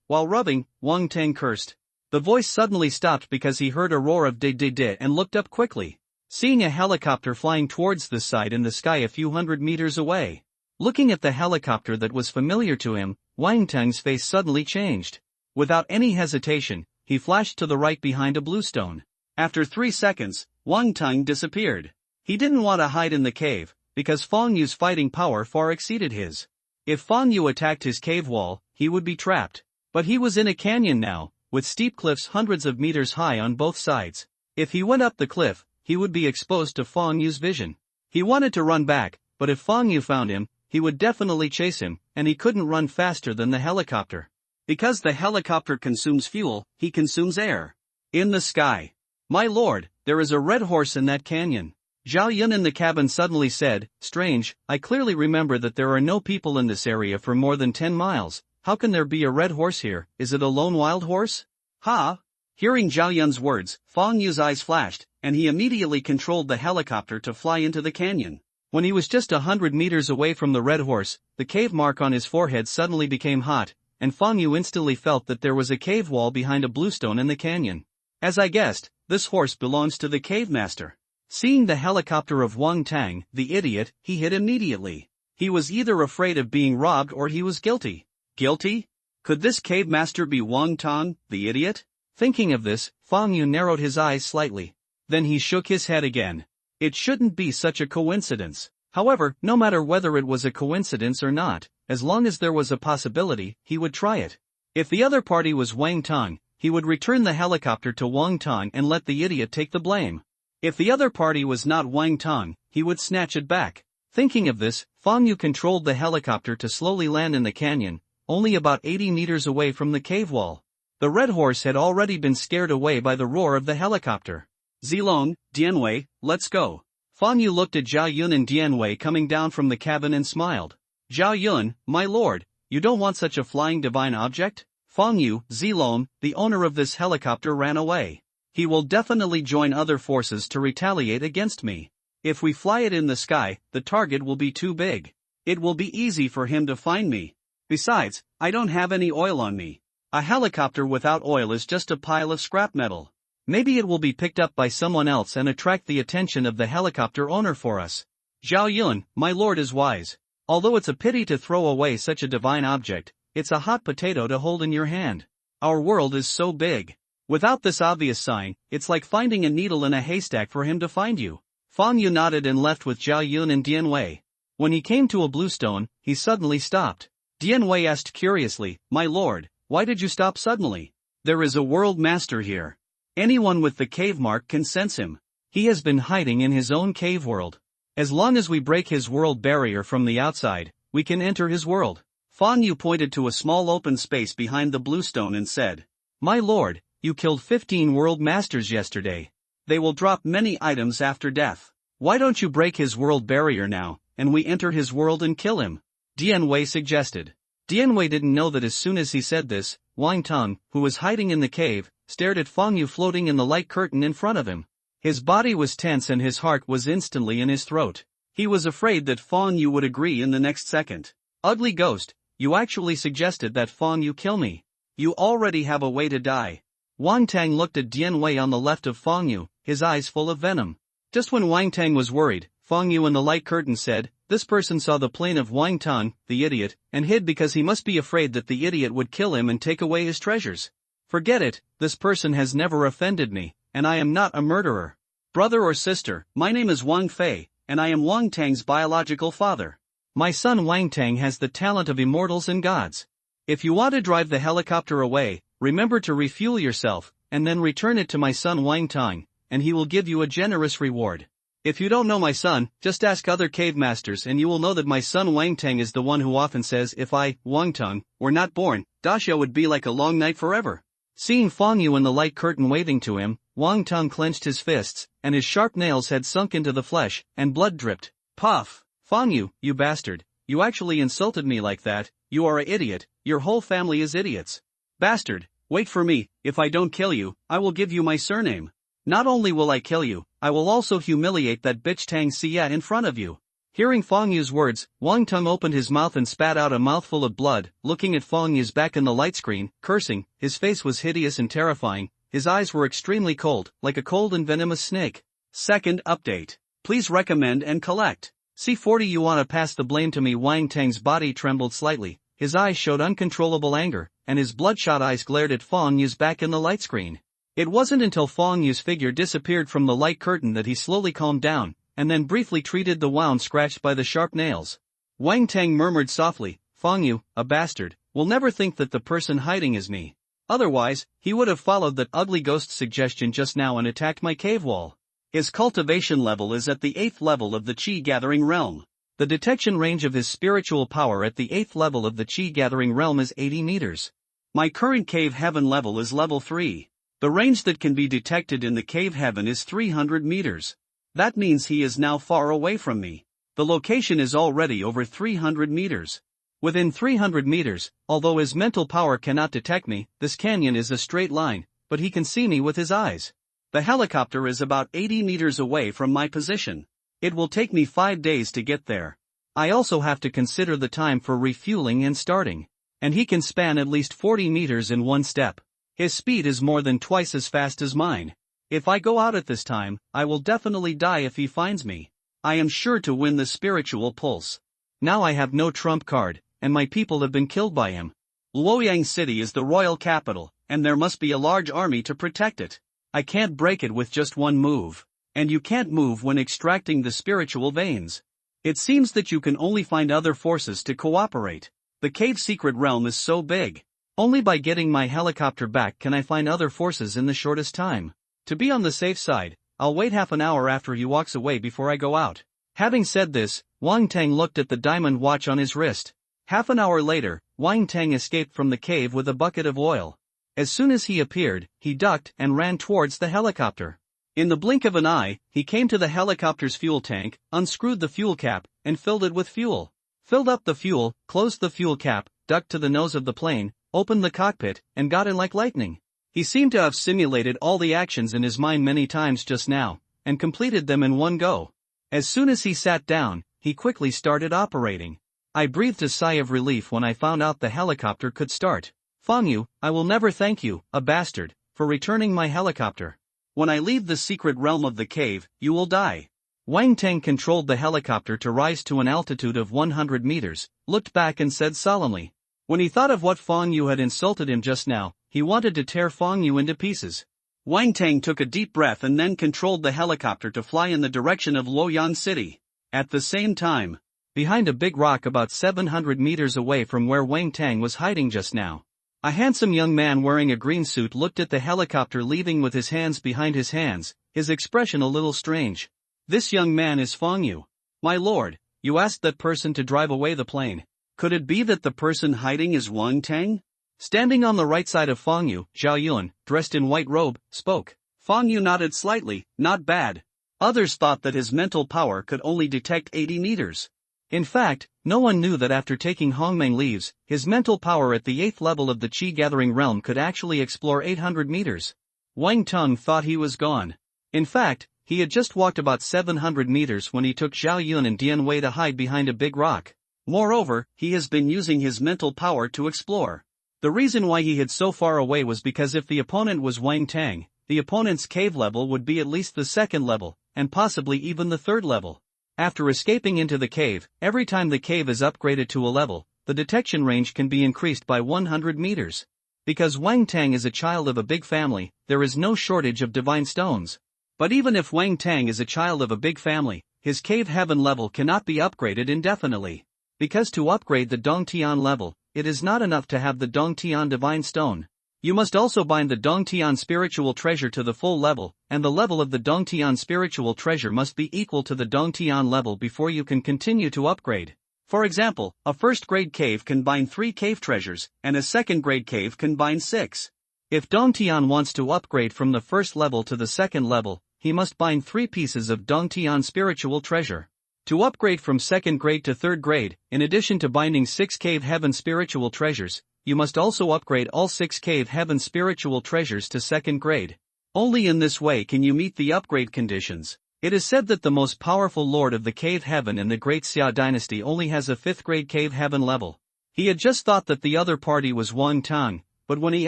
While rubbing, Wang Tang cursed. The voice suddenly stopped because he heard a roar of de and looked up quickly, seeing a helicopter flying towards the side in the sky a few hundred meters away. Looking at the helicopter that was familiar to him, Wang Tang's face suddenly changed. Without any hesitation, he flashed to the right behind a bluestone. After 3 seconds, Wang Tang disappeared. He didn't want to hide in the cave, because Fong Yu's fighting power far exceeded his. If Fong Yu attacked his cave wall, he would be trapped. But he was in a canyon now, with steep cliffs hundreds of meters high on both sides. If he went up the cliff, he would be exposed to Fong Yu's vision. He wanted to run back, but if Fong Yu found him, he would definitely chase him, and he couldn't run faster than the helicopter. Because the helicopter consumes fuel, he consumes air. In the sky. "My lord, there is a red horse in that canyon." Zhao Yun in the cabin suddenly said, "Strange, I clearly remember that there are no people in this area for more than 10 miles. How can there be a red horse here? Is it a lone wild horse?" "Ha!" Hearing Zhao Yun's words, Fong Yu's eyes flashed, and he immediately controlled the helicopter to fly into the canyon. When he was just 100 meters away from the red horse, the cave mark on his forehead suddenly became hot, and Fong Yu instantly felt that there was a cave wall behind a bluestone in the canyon. As I guessed, this horse belongs to the cave master. Seeing the helicopter of Wang Tang, the idiot, he hid immediately. He was either afraid of being robbed or he was guilty. Guilty? Could this cave master be Wang Tang, the idiot? Thinking of this, Fang Yu narrowed his eyes slightly. Then he shook his head again. It shouldn't be such a coincidence. However, no matter whether it was a coincidence or not, as long as there was a possibility, he would try it. If the other party was Wang Tang, he would return the helicopter to Wang Tang and let the idiot take the blame. If the other party was not Wang Tang, he would snatch it back. Thinking of this, Fang Yu controlled the helicopter to slowly land in the canyon, only about 80 meters away from the cave wall. The red horse had already been scared away by the roar of the helicopter. Zilong, Dianwei, let's go. Fang Yu looked at Zhao Yun and Dianwei coming down from the cabin and smiled. Zhao Yun, my lord, you don't want such a flying divine object? Fang Yu, Zilong, the owner of this helicopter, ran away. He will definitely join other forces to retaliate against me. If we fly it in the sky, the target will be too big. It will be easy for him to find me. Besides, I don't have any oil on me. A helicopter without oil is just a pile of scrap metal. Maybe it will be picked up by someone else and attract the attention of the helicopter owner for us. Zhao Yun, my lord is wise. Although it's a pity to throw away such a divine object, it's a hot potato to hold in your hand. Our world is so big. Without this obvious sign, it's like finding a needle in a haystack for him to find you. Fang Yu nodded and left with Zhao Yun and Dianwei. When he came to a blue stone, he suddenly stopped. Dianwei asked curiously, my lord, why did you stop suddenly? There is a world master here. Anyone with the cave mark can sense him. He has been hiding in his own cave world. As long as we break his world barrier from the outside, we can enter his world. Fang Yu pointed to a small open space behind the blue stone and said, my lord, you killed 15 world masters yesterday. They will drop many items after death. Why don't you break his world barrier now, and we enter his world and kill him? Dianwei suggested. Dianwei didn't know that as soon as he said this, Wang Tang, who was hiding in the cave, stared at Fang Yu floating in the light curtain in front of him. His body was tense and his heart was instantly in his throat. He was afraid that Fang Yu would agree in the next second. Ugly ghost, you actually suggested that Fang Yu kill me. You already have a way to die. Wang Tang looked at Dianwei on the left of Fang Yu, his eyes full of venom. Just when Wang Tang was worried, Fang Yu in the light curtain said, this person saw the plane of Wang Tang, the idiot, and hid because he must be afraid that the idiot would kill him and take away his treasures. Forget it, this person has never offended me, and I am not a murderer. Brother or sister, my name is Wang Fei, and I am Wang Tang's biological father. My son Wang Tang has the talent of immortals and gods. If you want to drive the helicopter away, remember to refuel yourself, and then return it to my son Wang Tang, and he will give you a generous reward. If you don't know my son, just ask other cave masters and you will know that my son Wang Tang is the one who often says if I, Wang Tang, were not born, Daxia would be like a long night forever. Seeing Fang Yu in the light curtain waving to him, Wang Tang clenched his fists, and his sharp nails had sunk into the flesh, and blood dripped. Puff! Fang Yu, you bastard, you actually insulted me like that, you are an idiot, your whole family is idiots. Bastard, wait for me, if I don't kill you, I will give you my surname. Not only will I kill you, I will also humiliate that bitch Tang Xia in front of you. Hearing Fang Yu's words, Wang Tang opened his mouth and spat out a mouthful of blood, looking at Fang Yu's back in the light screen, cursing. His face was hideous and terrifying, his eyes were extremely cold, like a cold and venomous snake. Second update. Please recommend and collect. C40 you wanna pass the blame to me. Wang Tang's body trembled slightly, his eyes showed uncontrollable anger, and his bloodshot eyes glared at Fang Yu's back in the light screen. It wasn't until Fang Yu's figure disappeared from the light curtain that he slowly calmed down, and then briefly treated the wound scratched by the sharp nails. Wang Tang murmured softly, Fang Yu, a bastard, will never think that the person hiding is me. Otherwise, he would have followed that ugly ghost suggestion just now and attacked my cave wall. His cultivation level is at the 8th level of the Qi Gathering Realm. The detection range of his spiritual power at the 8th level of the Qi Gathering Realm is 80 meters. My current cave heaven level is level 3. The range that can be detected in the cave heaven is 300 meters. That means he is now far away from me. The location is already over 300 meters. Within 300 meters, although his mental power cannot detect me, this canyon is a straight line, but he can see me with his eyes. The helicopter is about 80 meters away from my position. It will take me 5 days to get there. I also have to consider the time for refueling and starting. And he can span at least 40 meters in one step. His speed is more than twice as fast as mine. If I go out at this time, I will definitely die if he finds me. I am sure to win the spiritual pulse. Now I have no trump card, and my people have been killed by him. Luoyang City is the royal capital, and there must be a large army to protect it. I can't break it with just one move. And you can't move when extracting the spiritual veins. It seems that you can only find other forces to cooperate. The cave secret realm is so big. Only by getting my helicopter back can I find other forces in the shortest time. To be on the safe side, I'll wait half an hour after he walks away before I go out. Having said this, Wang Tang looked at the diamond watch on his wrist. Half an hour later, Wang Tang escaped from the cave with a bucket of oil. As soon as he appeared, he ducked and ran towards the helicopter. In the blink of an eye, he came to the helicopter's fuel tank, unscrewed the fuel cap, and filled it with fuel. Filled up the fuel, closed the fuel cap, ducked to the nose of the plane, opened the cockpit, and got in like lightning. He seemed to have simulated all the actions in his mind many times just now, and completed them in one go. As soon as he sat down, he quickly started operating. I breathed a sigh of relief when I found out the helicopter could start. Fang Yu, I will never thank you, a bastard, for returning my helicopter. When I leave the secret realm of the cave, you will die. Wang Tang controlled the helicopter to rise to an altitude of 100 meters, looked back and said solemnly. When he thought of what Fang Yu had insulted him just now, he wanted to tear Fang Yu into pieces. Wang Tang took a deep breath and then controlled the helicopter to fly in the direction of Luoyang City. At the same time, behind a big rock about 700 meters away from where Wang Tang was hiding just now, a handsome young man wearing a green suit looked at the helicopter leaving with his hands behind his hands, his expression a little strange. This young man is Fang Yu. My lord, you asked that person to drive away the plane. Could it be that the person hiding is Wang Tang? Standing on the right side of Fang Yu, Zhao Yun, dressed in white robe, spoke. Fang Yu nodded slightly, not bad. Others thought that his mental power could only detect 80 meters. In fact, no one knew that after taking Hongmeng leaves, his mental power at the 8th level of the Qi-gathering realm could actually explore 800 meters. Wang Tang thought he was gone. In fact, he had just walked about 700 meters when he took Zhao Yun and Dian Wei to hide behind a big rock. Moreover, he has been using his mental power to explore. The reason why he hid so far away was because if the opponent was Wang Tang, the opponent's cave level would be at least the 2nd level, and possibly even the 3rd level. After escaping into the cave, every time the cave is upgraded to a level, the detection range can be increased by 100 meters. Because Wang Tang is a child of a big family, there is no shortage of divine stones. But even if Wang Tang is a child of a big family, his cave heaven level cannot be upgraded indefinitely. Because to upgrade the Dongtian level, it is not enough to have the Dongtian divine stone. You must also bind the Dongtian spiritual treasure to the full level, and the level of the Dongtian spiritual treasure must be equal to the Dongtian level before you can continue to upgrade. For example, a first-grade cave can bind 3 cave treasures, and a second-grade cave can bind 6. If Dongtian wants to upgrade from the 1st level to the 2nd level, he must bind 3 pieces of Dongtian spiritual treasure. To upgrade from 2nd grade to 3rd grade, in addition to binding 6 cave heaven spiritual treasures, you must also upgrade all 6 cave heaven spiritual treasures to 2nd grade. Only in this way can you meet the upgrade conditions. It is said that the most powerful lord of the cave heaven in the Great Xia dynasty only has a 5th grade cave heaven level. He had just thought that the other party was Wang Tang, but when he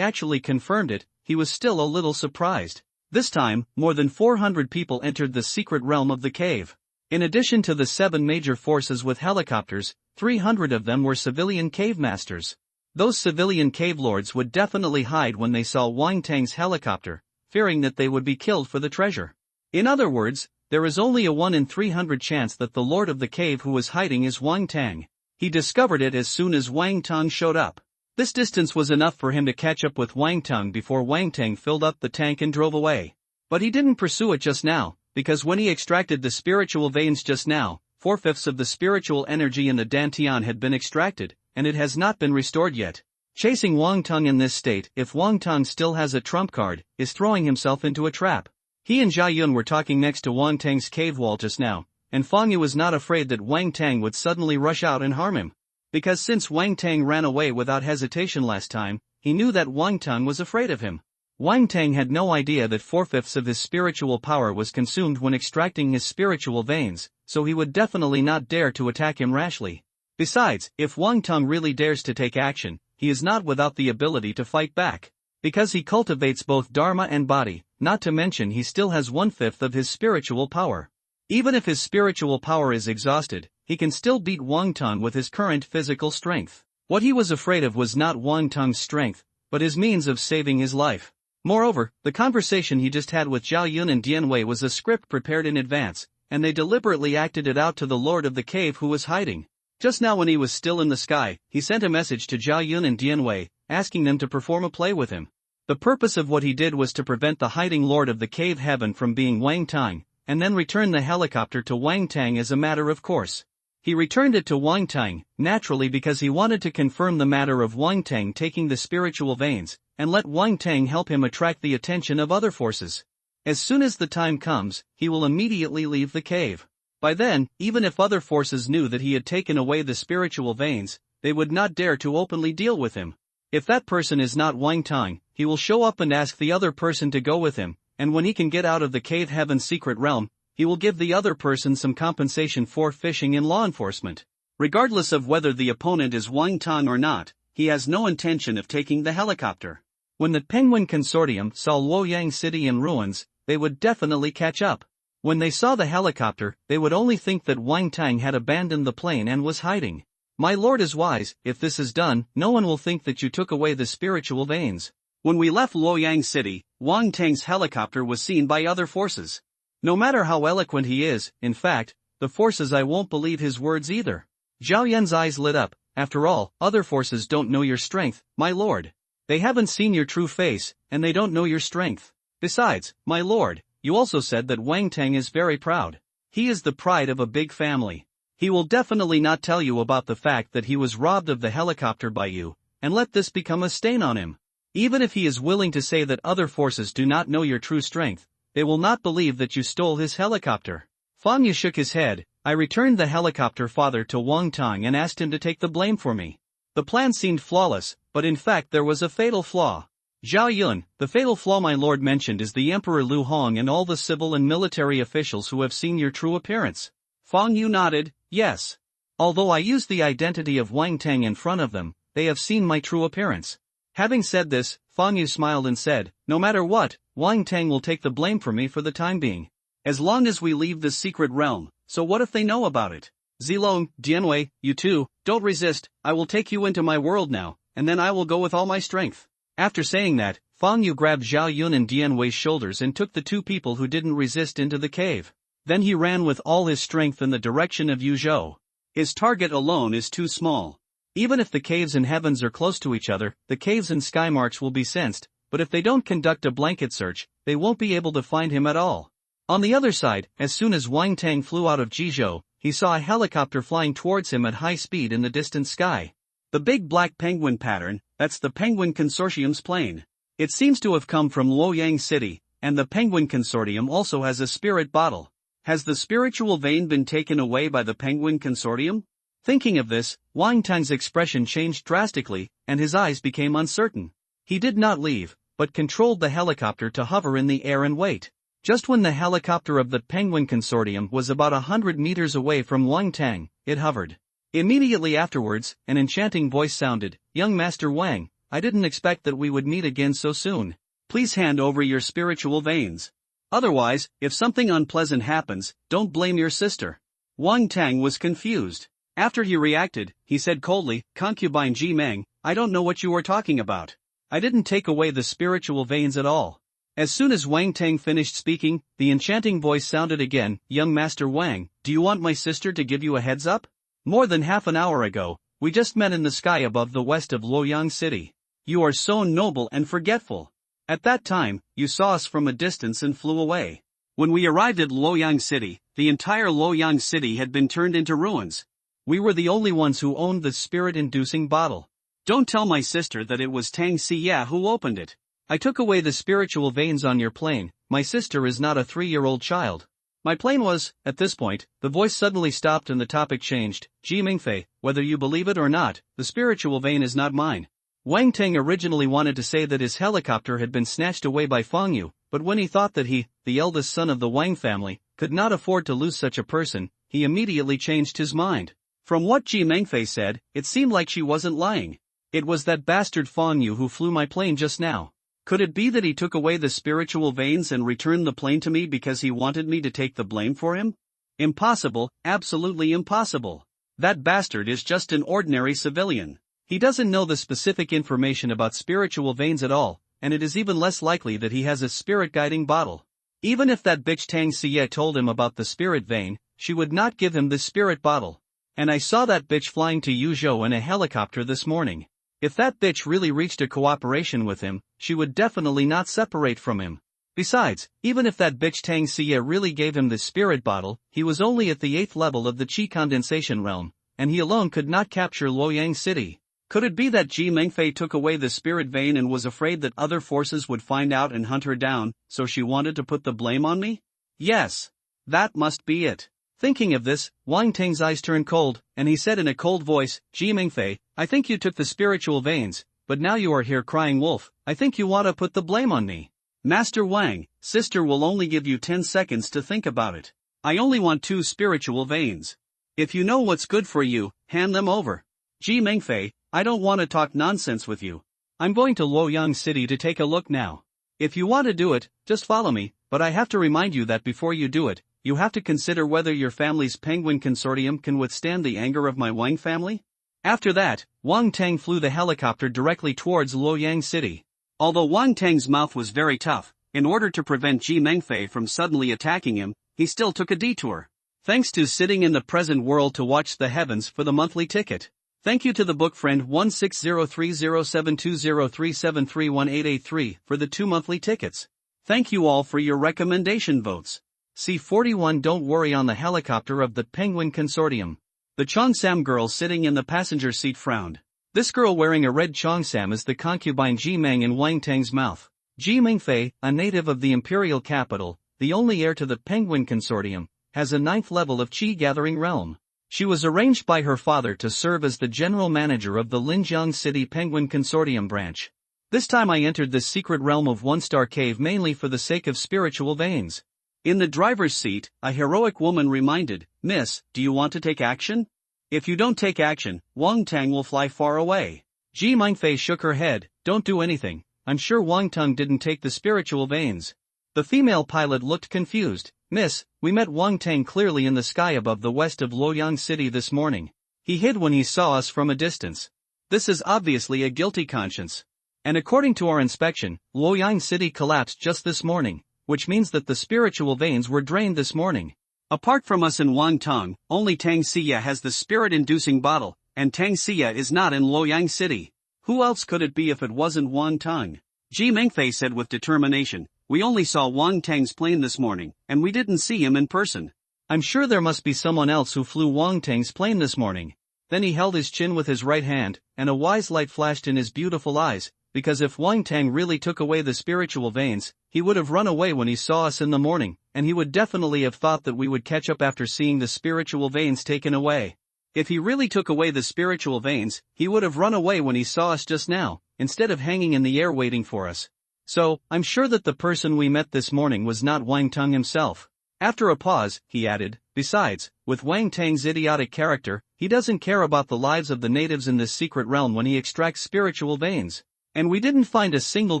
actually confirmed it, he was still a little surprised. This time, more than 400 people entered the secret realm of the cave. In addition to the 7 major forces with helicopters, 300 of them were civilian cave masters. Those civilian cave lords would definitely hide when they saw Wang Tang's helicopter, fearing that they would be killed for the treasure. In other words, there is only a 1 in 300 chance that the lord of the cave who was hiding is Wang Tang. He discovered it as soon as Wang Tang showed up. This distance was enough for him to catch up with Wang Tang before Wang Tang filled up the tank and drove away. But he didn't pursue it just now, because when he extracted the spiritual veins just now, 4/5 of the spiritual energy in the Dantian had been extracted, and it has not been restored yet. Chasing Wang Tang in this state, if Wang Tang still has a trump card, is throwing himself into a trap. He and Zhao Yun were talking next to Wang Tang's cave wall just now, and Fang Yu was not afraid that Wang Tang would suddenly rush out and harm him. Because since Wang Tang ran away without hesitation last time, he knew that Wang Tang was afraid of him. Wang Tang had no idea that 4/5 of his spiritual power was consumed when extracting his spiritual veins, so he would definitely not dare to attack him rashly. Besides, if Wang Tang really dares to take action, he is not without the ability to fight back. Because he cultivates both dharma and body, not to mention he still has 1/5 of his spiritual power. Even if his spiritual power is exhausted, he can still beat Wang Tang with his current physical strength. What he was afraid of was not Wang Tang's strength, but his means of saving his life. Moreover, the conversation he just had with Zhao Yun and Dian Wei was a script prepared in advance, and they deliberately acted it out to the lord of the cave who was hiding. Just now when he was still in the sky, he sent a message to Zhao Yun and Dian Wei, asking them to perform a play with him. The purpose of what he did was to prevent the hiding lord of the cave heaven from being Wang Tang, and then return the helicopter to Wang Tang as a matter of course. He returned it to Wang Tang, naturally because he wanted to confirm the matter of Wang Tang taking the spiritual veins, and let Wang Tang help him attract the attention of other forces. As soon as the time comes, he will immediately leave the cave. By then, even if other forces knew that he had taken away the spiritual veins, they would not dare to openly deal with him. If that person is not Wang Tang, he will show up and ask the other person to go with him, and when he can get out of the cave heaven's secret realm, he will give the other person some compensation for fishing in law enforcement. Regardless of whether the opponent is Wang Tang or not, he has no intention of taking the helicopter. When the Penguin Consortium saw Luoyang City in ruins, they would definitely catch up. When they saw the helicopter, they would only think that Wang Tang had abandoned the plane and was hiding. My lord is wise. If this is done, no one will think that you took away the spiritual veins. When we left Luoyang City, Wang Tang's helicopter was seen by other forces. No matter how eloquent he is, in fact, the forces I won't believe his words either. Zhao Yan's eyes lit up. After all, other forces don't know your strength, my lord. They haven't seen your true face, and they don't know your strength. Besides, my lord, you also said that Wang Tang is very proud. He is the pride of a big family. He will definitely not tell you about the fact that he was robbed of the helicopter by you, and let this become a stain on him. Even if he is willing to say that other forces do not know your true strength, they will not believe that you stole his helicopter. Fang Yu shook his head. I returned the helicopter father to Wang Tang and asked him to take the blame for me. The plan seemed flawless, but in fact there was a fatal flaw. Zhao Yun, the fatal flaw my lord mentioned is the Emperor Lu Hong and all the civil and military officials who have seen your true appearance. Fang Yu nodded, yes. Although I used the identity of Wang Tang in front of them, they have seen my true appearance. Having said this, Fang Yu smiled and said, no matter what, Wang Tang will take the blame for me for the time being. As long as we leave this secret realm, so what if they know about it? Zilong, Dianwei, you two, don't resist, I will take you into my world now, and then I will go with all my strength. After saying that, Fang Yu grabbed Zhao Yun and Dianwei's shoulders and took the two people who didn't resist into the cave. Then he ran with all his strength in the direction of Yuzhou. His target alone is too small. Even if the caves and heavens are close to each other, the caves and sky marks will be sensed, but if they don't conduct a blanket search, they won't be able to find him at all. On the other side, as soon as Wang Tang flew out of Jizhou, he saw a helicopter flying towards him at high speed in the distant sky. The big black penguin pattern, that's the Penguin Consortium's plane. It seems to have come from Luoyang City, and the Penguin Consortium also has a spirit bottle. Has the spiritual vein been taken away by the Penguin Consortium? Thinking of this, Wang Tang's expression changed drastically, and his eyes became uncertain. He did not leave, but controlled the helicopter to hover in the air and wait. Just when the helicopter of the Penguin Consortium was about 100 meters away from Wang Tang, it hovered. Immediately afterwards, an enchanting voice sounded, Young Master Wang, I didn't expect that we would meet again so soon. Please hand over your spiritual veins. Otherwise, if something unpleasant happens, don't blame your sister. Wang Tang was confused. After he reacted, he said coldly, Concubine Ji Meng, I don't know what you are talking about. I didn't take away the spiritual veins at all. As soon as Wang Tang finished speaking, the enchanting voice sounded again, Young Master Wang, do you want my sister to give you a heads up? More than half an hour ago, we just met in the sky above the west of Luoyang City. You are so noble and forgetful. At that time, you saw us from a distance and flew away. When we arrived at Luoyang City, the entire Luoyang City had been turned into ruins. We were the only ones who owned the spirit-inducing bottle. Don't tell my sister that it was Tang Xia who opened it. I took away the spiritual veins on your plane. My sister is not a 3-year-old child. My plane was, at this point, the voice suddenly stopped and the topic changed. Ji Mingfei, whether you believe it or not, the spiritual vein is not mine. Wang Tang originally wanted to say that his helicopter had been snatched away by Fang Yu, but when he thought that he, the eldest son of the Wang family, could not afford to lose such a person, he immediately changed his mind. From what Ji Mengfei said, it seemed like she wasn't lying. It was that bastard Fang Yu who flew my plane just now. Could it be that he took away the spiritual veins and returned the plane to me because he wanted me to take the blame for him? Impossible, absolutely impossible. That bastard is just an ordinary civilian. He doesn't know the specific information about spiritual veins at all, and it is even less likely that he has a spirit guiding bottle. Even if that bitch Tang Xie told him about the spirit vein, she would not give him the spirit bottle. And I saw that bitch flying to Yuzhou in a helicopter this morning. If that bitch really reached a cooperation with him, she would definitely not separate from him. Besides, even if that bitch Tang Xie really gave him the spirit bottle, he was only at the 8th level of the Qi condensation realm, and he alone could not capture Luoyang City. Could it be that Ji Mengfei took away the spirit vein and was afraid that other forces would find out and hunt her down, so she wanted to put the blame on me? Yes. That must be it. Thinking of this, Wang Teng's eyes turned cold, and he said in a cold voice, Ji Mengfei, I think you took the spiritual veins, but now you are here crying wolf, I think you want to put the blame on me. Master Wang, sister will only give you 10 seconds to think about it. I only want 2 spiritual veins. If you know what's good for you, hand them over. Ji Mengfei, I don't want to talk nonsense with you. I'm going to Luoyang City to take a look now. If you want to do it, just follow me, but I have to remind you that before you do it, you have to consider whether your family's penguin consortium can withstand the anger of my Wang family. After that, Wang Teng flew the helicopter directly towards Luoyang City. Although Wang Teng's mouth was very tough, in order to prevent Ji Mengfei from suddenly attacking him, he still took a detour. Thanks to sitting in the present world to watch the heavens for the monthly ticket. Thank you to the book friend 1603072037318883 for the 2 monthly tickets. Thank you all for your recommendation votes. C41 Don't worry on the helicopter of the Penguin Consortium. The Cheongsam girl sitting in the passenger seat frowned. This girl wearing a red cheongsam is the concubine Ji Meng in Wang Teng's mouth. Ji Mengfei, a native of the imperial capital, the only heir to the Penguin Consortium, has a 9th level of Qi gathering realm. She was arranged by her father to serve as the general manager of the Linjiang City Penguin Consortium branch. This time I entered this secret realm of one-star cave mainly for the sake of spiritual veins. In the driver's seat, a heroic woman reminded, Miss, do you want to take action? If you don't take action, Wang Teng will fly far away. Ji Mengfei shook her head, don't do anything, I'm sure Wang Teng didn't take the spiritual veins. The female pilot looked confused, Miss, we met Wang Teng clearly in the sky above the west of Luoyang City this morning. He hid when he saw us from a distance. This is obviously a guilty conscience. And according to our inspection, Luoyang City collapsed just this morning, which means that the spiritual veins were drained this morning. Apart from us and Wang Teng, only Tang Xie has the spirit-inducing bottle, and Tang Xie is not in Luoyang City. Who else could it be if it wasn't Wang Teng? Ji Mengfei said with determination, we only saw Wang Teng's plane this morning, and we didn't see him in person. I'm sure there must be someone else who flew Wang Teng's plane this morning. Then he held his chin with his right hand, and a wise light flashed in his beautiful eyes, because if Wang Teng really took away the spiritual veins, he would have run away when he saw us in the morning, and he would definitely have thought that we would catch up after seeing the spiritual veins taken away. If he really took away the spiritual veins, he would have run away when he saw us just now, instead of hanging in the air waiting for us. So, I'm sure that the person we met this morning was not Wang Teng himself. After a pause, he added, besides, with Wang Teng's idiotic character, he doesn't care about the lives of the natives in this secret realm when he extracts spiritual veins. And we didn't find a single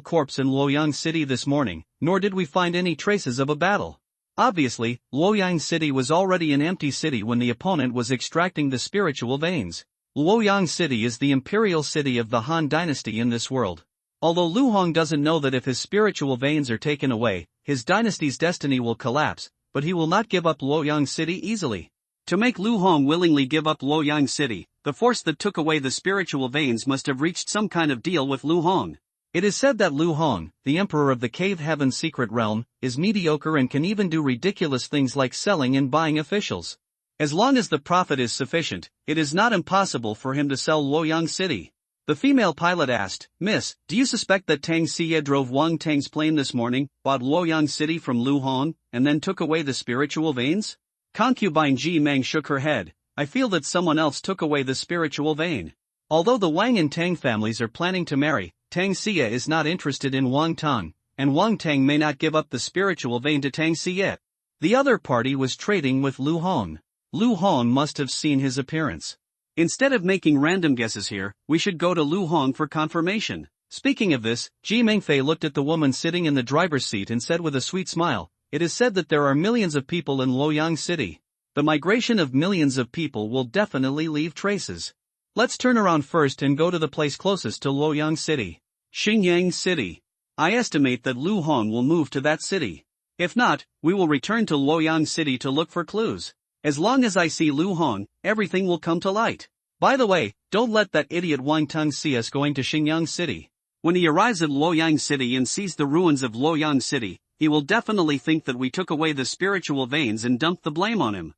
corpse in Luoyang City this morning, nor did we find any traces of a battle. Obviously, Luoyang City was already an empty city when the opponent was extracting the spiritual veins. Luoyang City is the imperial city of the Han dynasty in this world. Although Lu Hong doesn't know that if his spiritual veins are taken away, his dynasty's destiny will collapse, but he will not give up Luoyang City easily. To make Lu Hong willingly give up Luoyang City, the force that took away the spiritual veins must have reached some kind of deal with Lu Hong. It is said that Lu Hong, the emperor of the Cave Heaven secret realm, is mediocre and can even do ridiculous things like selling and buying officials. As long as the profit is sufficient, it is not impossible for him to sell Luoyang City. The female pilot asked, Miss, do you suspect that Tang Xie drove Wang Teng's plane this morning, bought Luoyang City from Lu Hong, and then took away the spiritual veins? Concubine Ji Meng shook her head, I feel that someone else took away the spiritual vein. Although the Wang and Tang families are planning to marry, Tang Xie is not interested in Wang Teng, and Wang Teng may not give up the spiritual vein to Tang Xie. The other party was trading with Lu Hong. Lu Hong must have seen his appearance. Instead of making random guesses here, we should go to Lu Hong for confirmation. Speaking of this, Ji Mengfei looked at the woman sitting in the driver's seat and said with a sweet smile, it is said that there are millions of people in Luoyang City. The migration of millions of people will definitely leave traces. Let's turn around first and go to the place closest to Luoyang City. Xinjiang City. I estimate that Lu Hong will move to that city. If not, we will return to Luoyang City to look for clues. As long as I see Lu Hong, everything will come to light. By the way, don't let that idiot Wang Teng see us going to Xinjiang City. When he arrives at Luoyang City and sees the ruins of Luoyang City, he will definitely think that we took away the spiritual veins and dumped the blame on him.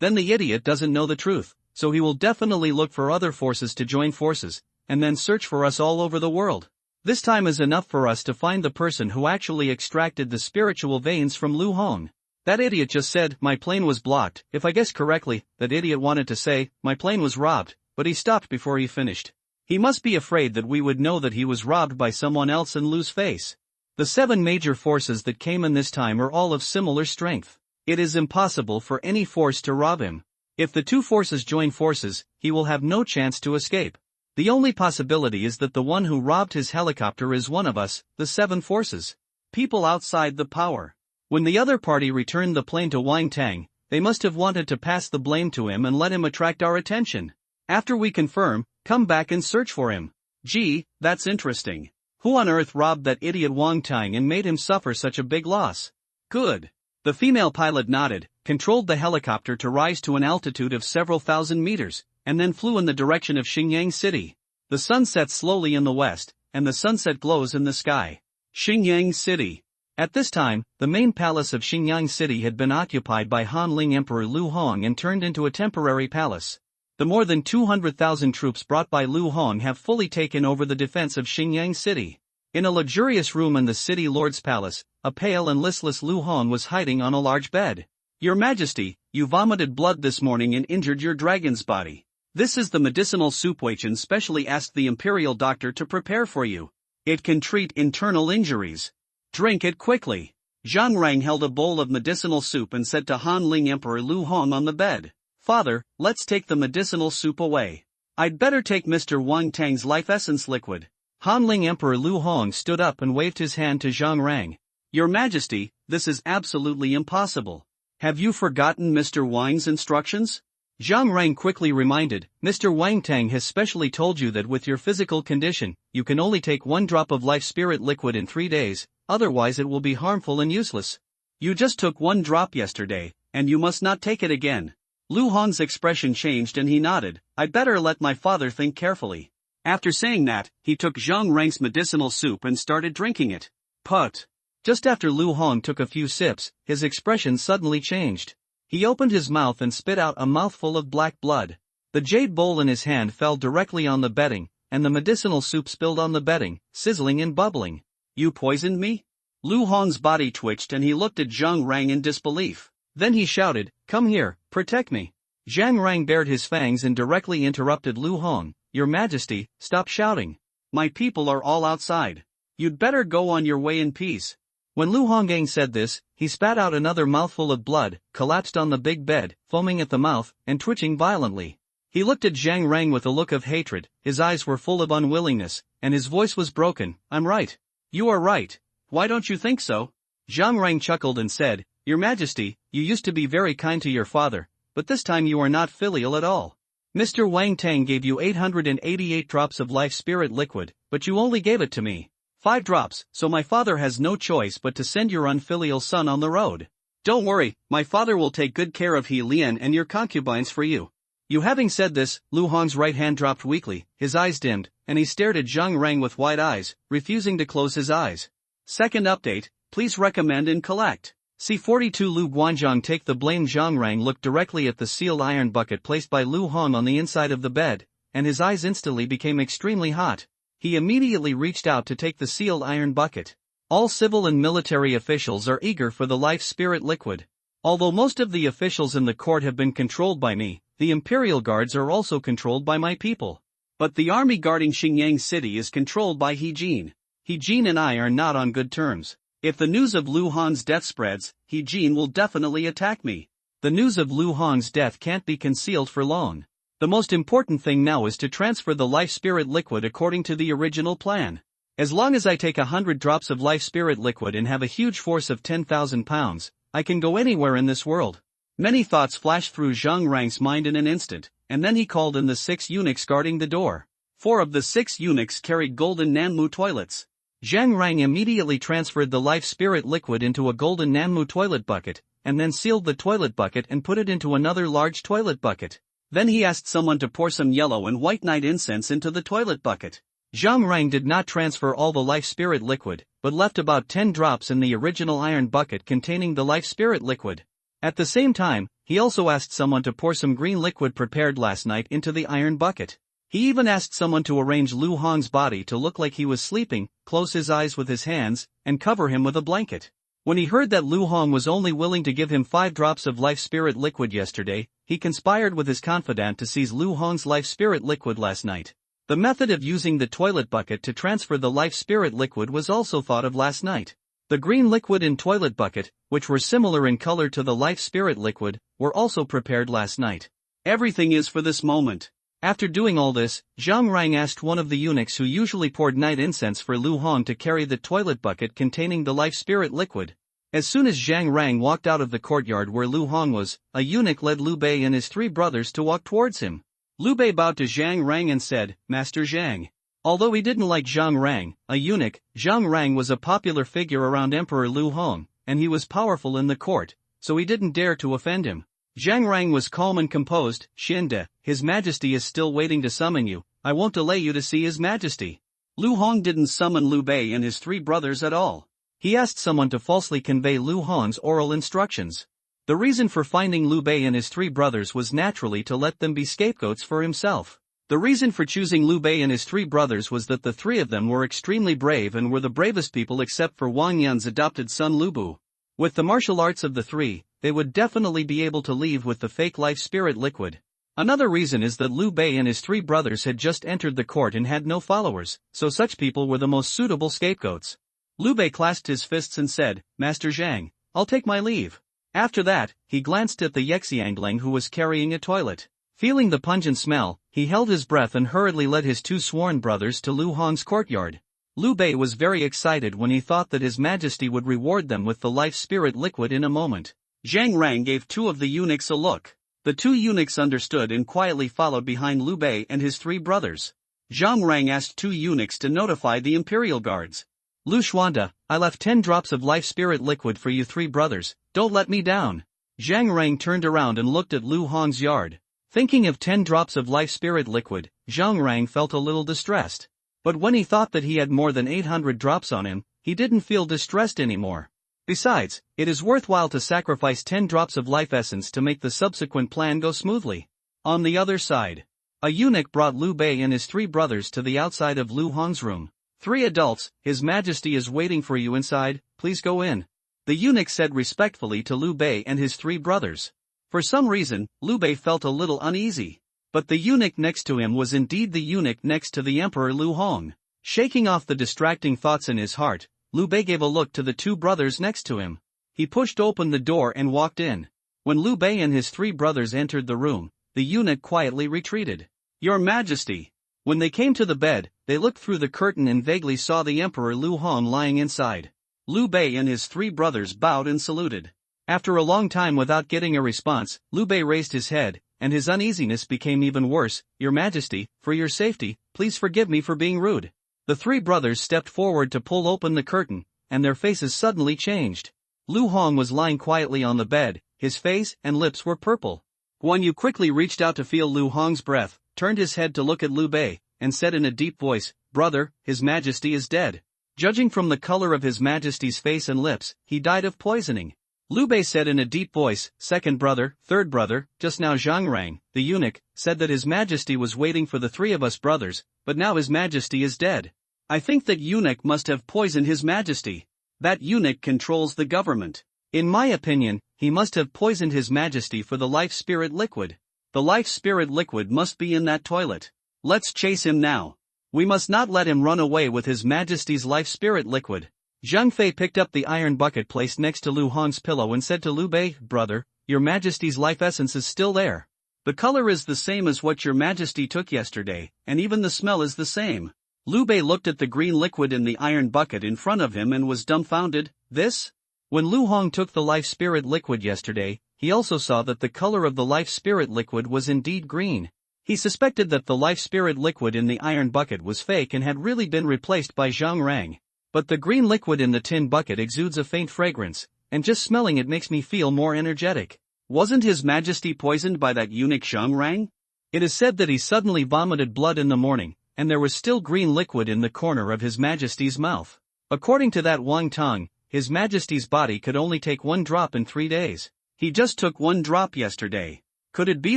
Then the idiot doesn't know the truth, so he will definitely look for other forces to join forces, and then search for us all over the world. This time is enough for us to find the person who actually extracted the spiritual veins from Lu Hong. That idiot just said, my plane was blocked. If I guess correctly, that idiot wanted to say, my plane was robbed, but he stopped before he finished. He must be afraid that we would know that he was robbed by someone else and lose face. The 7 major forces that came in this time are all of similar strength. It is impossible for any force to rob him. If the 2 forces join forces, he will have no chance to escape. The only possibility is that the one who robbed his helicopter is one of us, the 7 forces. People outside the power. When the other party returned the plane to Wang Tang, they must have wanted to pass the blame to him and let him attract our attention. After we confirm, come back and search for him. Gee, that's interesting. Who on earth robbed that idiot Wang Tang and made him suffer such a big loss? Good. The female pilot nodded, controlled the helicopter to rise to an altitude of several thousand meters, and then flew in the direction of Xinjiang City. The sun sets slowly in the west, and the sunset glows in the sky. Xinjiang City. At this time, the main palace of Xinjiang City had been occupied by Han Ling Emperor Lu Hong and turned into a temporary palace. The more than 200,000 troops brought by Lu Hong have fully taken over the defense of Xinjiang City. In a luxurious room in the city lord's palace, a pale and listless Lu Hong was hiding on a large bed. Your Majesty, you vomited blood this morning and injured your dragon's body. This is the medicinal soup Weichen specially asked the imperial doctor to prepare for you. It can treat internal injuries. Drink it quickly. Zhang Rang held a bowl of medicinal soup and said to Han Ling Emperor Lu Hong on the bed, Father, let's take the medicinal soup away. I'd better take Mr. Wang Tang's life essence liquid. Han Ling Emperor Lu Hong stood up and waved his hand to Zhang Rang. Your Majesty, this is absolutely impossible. Have you forgotten Mr. Wang's instructions? Zhang Rang quickly reminded, Mr. Wang Tang has specially told you that with your physical condition, you can only take 1 drop of life spirit liquid in 3 days, otherwise it will be harmful and useless. You just took 1 drop yesterday, and you must not take it again. Lu Hong's expression changed and he nodded, I'd better let my father think carefully. After saying that, he took Zhang Rang's medicinal soup and started drinking it. Put. Just after Lu Hong took a few sips, his expression suddenly changed. He opened his mouth and spit out a mouthful of black blood. The jade bowl in his hand fell directly on the bedding, and the medicinal soup spilled on the bedding, sizzling and bubbling. You poisoned me? Lu Hong's body twitched and he looked at Zhang Rang in disbelief. Then he shouted, Come here, protect me. Zhang Rang bared his fangs and directly interrupted Lu Hong. Your Majesty, stop shouting. My people are all outside. You'd better go on your way in peace. When Lu Hongang said this, he spat out another mouthful of blood, collapsed on the big bed, foaming at the mouth, and twitching violently. He looked at Zhang Rang with a look of hatred, his eyes were full of unwillingness, and his voice was broken. I'm right. You are right. Why don't you think so? Zhang Rang chuckled and said, Your Majesty, you used to be very kind to your father, but this time you are not filial at all. Mr. Wang Tang gave you 888 drops of life spirit liquid, but you only gave it to me. 5 drops, so my father has no choice but to send your unfilial son on the road. Don't worry, my father will take good care of He Lian and your concubines for you. You having said this, Lu Hong's right hand dropped weakly, his eyes dimmed, and he stared at Zhang Rang with wide eyes, refusing to close his eyes. Second update, please recommend and collect. C42 Lu Guanzhong take the blame. Zhang Rang looked directly at the sealed iron bucket placed by Lu Hong on the inside of the bed, and his eyes instantly became extremely hot. He immediately reached out to take the sealed iron bucket. All civil and military officials are eager for the life spirit liquid. Although most of the officials in the court have been controlled by me, the imperial guards are also controlled by my people. But the army guarding Xinjiang City is controlled by He Jin. He Jin and I are not on good terms. If the news of Lu Hong's death spreads, He Jin will definitely attack me. The news of Lu Hong's death can't be concealed for long. The most important thing now is to transfer the life spirit liquid according to the original plan. As long as I take 100 drops of life spirit liquid and have a huge force of 10,000 pounds, I can go anywhere in this world. Many thoughts flashed through Zhang Rang's mind in an instant, and then he called in the 6 eunuchs guarding the door. 4 of the 6 eunuchs carried golden Nanmu toilets. Zhang Rang immediately transferred the life spirit liquid into a golden Nanmu toilet bucket, and then sealed the toilet bucket and put it into another large toilet bucket. Then he asked someone to pour some yellow and white night incense into the toilet bucket. Zhang Rang did not transfer all the life spirit liquid, but left about 10 drops in the original iron bucket containing the life spirit liquid. At the same time, he also asked someone to pour some green liquid prepared last night into the iron bucket. He even asked someone to arrange Lu Hong's body to look like he was sleeping, close his eyes with his hands, and cover him with a blanket. When he heard that Lu Hong was only willing to give him 5 drops of life spirit liquid yesterday, he conspired with his confidant to seize Lu Hong's life spirit liquid last night. The method of using the toilet bucket to transfer the life spirit liquid was also thought of last night. The green liquid and toilet bucket, which were similar in color to the life spirit liquid, were also prepared last night. Everything is for this moment. After doing all this, Zhang Rang asked one of the eunuchs who usually poured night incense for Lu Hong to carry the toilet bucket containing the life spirit liquid. As soon as Zhang Rang walked out of the courtyard where Lu Hong was, a eunuch led Liu Bei and his 3 brothers to walk towards him. Liu Bei bowed to Zhang Rang and said, "Master Zhang." Although he didn't like Zhang Rang, a eunuch, Zhang Rang was a popular figure around Emperor Lu Hong, and he was powerful in the court, so he didn't dare to offend him. Zhang Rang was calm and composed. "Xinde, His Majesty is still waiting to summon you. I won't delay you to see His Majesty." Lu Hong didn't summon Liu Bei and his 3 brothers at all. He asked someone to falsely convey Lu Hong's oral instructions. The reason for finding Liu Bei and his 3 brothers was naturally to let them be scapegoats for himself. The reason for choosing Liu Bei and his 3 brothers was that the 3 of them were extremely brave and were the bravest people except for Wang Yan's adopted son Lu Bu. With the martial arts of the 3, they would definitely be able to leave with the fake life spirit liquid. Another reason is that Liu Bei and his 3 brothers had just entered the court and had no followers, so such people were the most suitable scapegoats. Liu Bei clasped his fists and said, "Master Zhang, I'll take my leave." After that, he glanced at the Yexiangling who was carrying a toilet. Feeling the pungent smell, he held his breath and hurriedly led his 2 sworn brothers to Lu Hong's courtyard. Liu Bei was very excited when he thought that His Majesty would reward them with the life spirit liquid in a moment. Zhang Rang gave 2 of the eunuchs a look. The 2 eunuchs understood and quietly followed behind Liu Bei and his 3 brothers. Zhang Rang asked 2 eunuchs to notify the imperial guards. "Lu Xuanda, I left 10 drops of life spirit liquid for you 3 brothers, don't let me down." Zhang Rang turned around and looked at Lu Hong's yard. Thinking of 10 drops of life spirit liquid, Zhang Rang felt a little distressed. But when he thought that he had more than 800 drops on him, he didn't feel distressed anymore. Besides, it is worthwhile to sacrifice 10 drops of life essence to make the subsequent plan go smoothly. On the other side, a eunuch brought Liu Bei and his 3 brothers to the outside of Lu Hong's room. "3 adults, His Majesty is waiting for you inside, please go in," the eunuch said respectfully to Liu Bei and his 3 brothers. For some reason, Liu Bei felt a little uneasy. But the eunuch next to him was indeed the eunuch next to the Emperor Lu Hong. Shaking off the distracting thoughts in his heart, Liu Bei gave a look to the 2 brothers next to him. He pushed open the door and walked in. When Liu Bei and his 3 brothers entered the room, the eunuch quietly retreated. "Your Majesty." When they came to the bed, they looked through the curtain and vaguely saw the Emperor Lu Hong lying inside. Liu Bei and his 3 brothers bowed and saluted. After a long time without getting a response, Liu Bei raised his head, and his uneasiness became even worse. "Your Majesty, for your safety, please forgive me for being rude." The 3 brothers stepped forward to pull open the curtain, and their faces suddenly changed. Lu Hong was lying quietly on the bed, his face and lips were purple. Guan Yu quickly reached out to feel Lu Hong's breath, turned his head to look at Liu Bei, and said in a deep voice, "Brother, His Majesty is dead." Judging from the color of His Majesty's face and lips, he died of poisoning. Liu Bei said in a deep voice, "Second brother, third brother, just now Zhang Rang, the eunuch, said that His Majesty was waiting for the 3 of us brothers, but now His Majesty is dead. I think that eunuch must have poisoned His Majesty. That eunuch controls the government. In my opinion, he must have poisoned His Majesty for the life spirit liquid. The life spirit liquid must be in that toilet. Let's chase him now. We must not let him run away with His Majesty's life spirit liquid." Zhang Fei picked up the iron bucket placed next to Lu Hong's pillow and said to Liu Bei, "Brother, Your Majesty's life essence is still there. The color is the same as what Your Majesty took yesterday, and even the smell is the same." Liu Bei looked at the green liquid in the iron bucket in front of him and was dumbfounded. "This? When Lu Hong took the life spirit liquid yesterday, he also saw that the color of the life spirit liquid was indeed green. He suspected that the life spirit liquid in the iron bucket was fake and had really been replaced by Zhang Rang. But the green liquid in the tin bucket exudes a faint fragrance, and just smelling it makes me feel more energetic. Wasn't His Majesty poisoned by that eunuch Zhang Rang? It is said that he suddenly vomited blood in the morning, and there was still green liquid in the corner of His Majesty's mouth. According to that Wang Tong, His Majesty's body could only take 1 drop in 3 days. He just took 1 drop yesterday. Could it be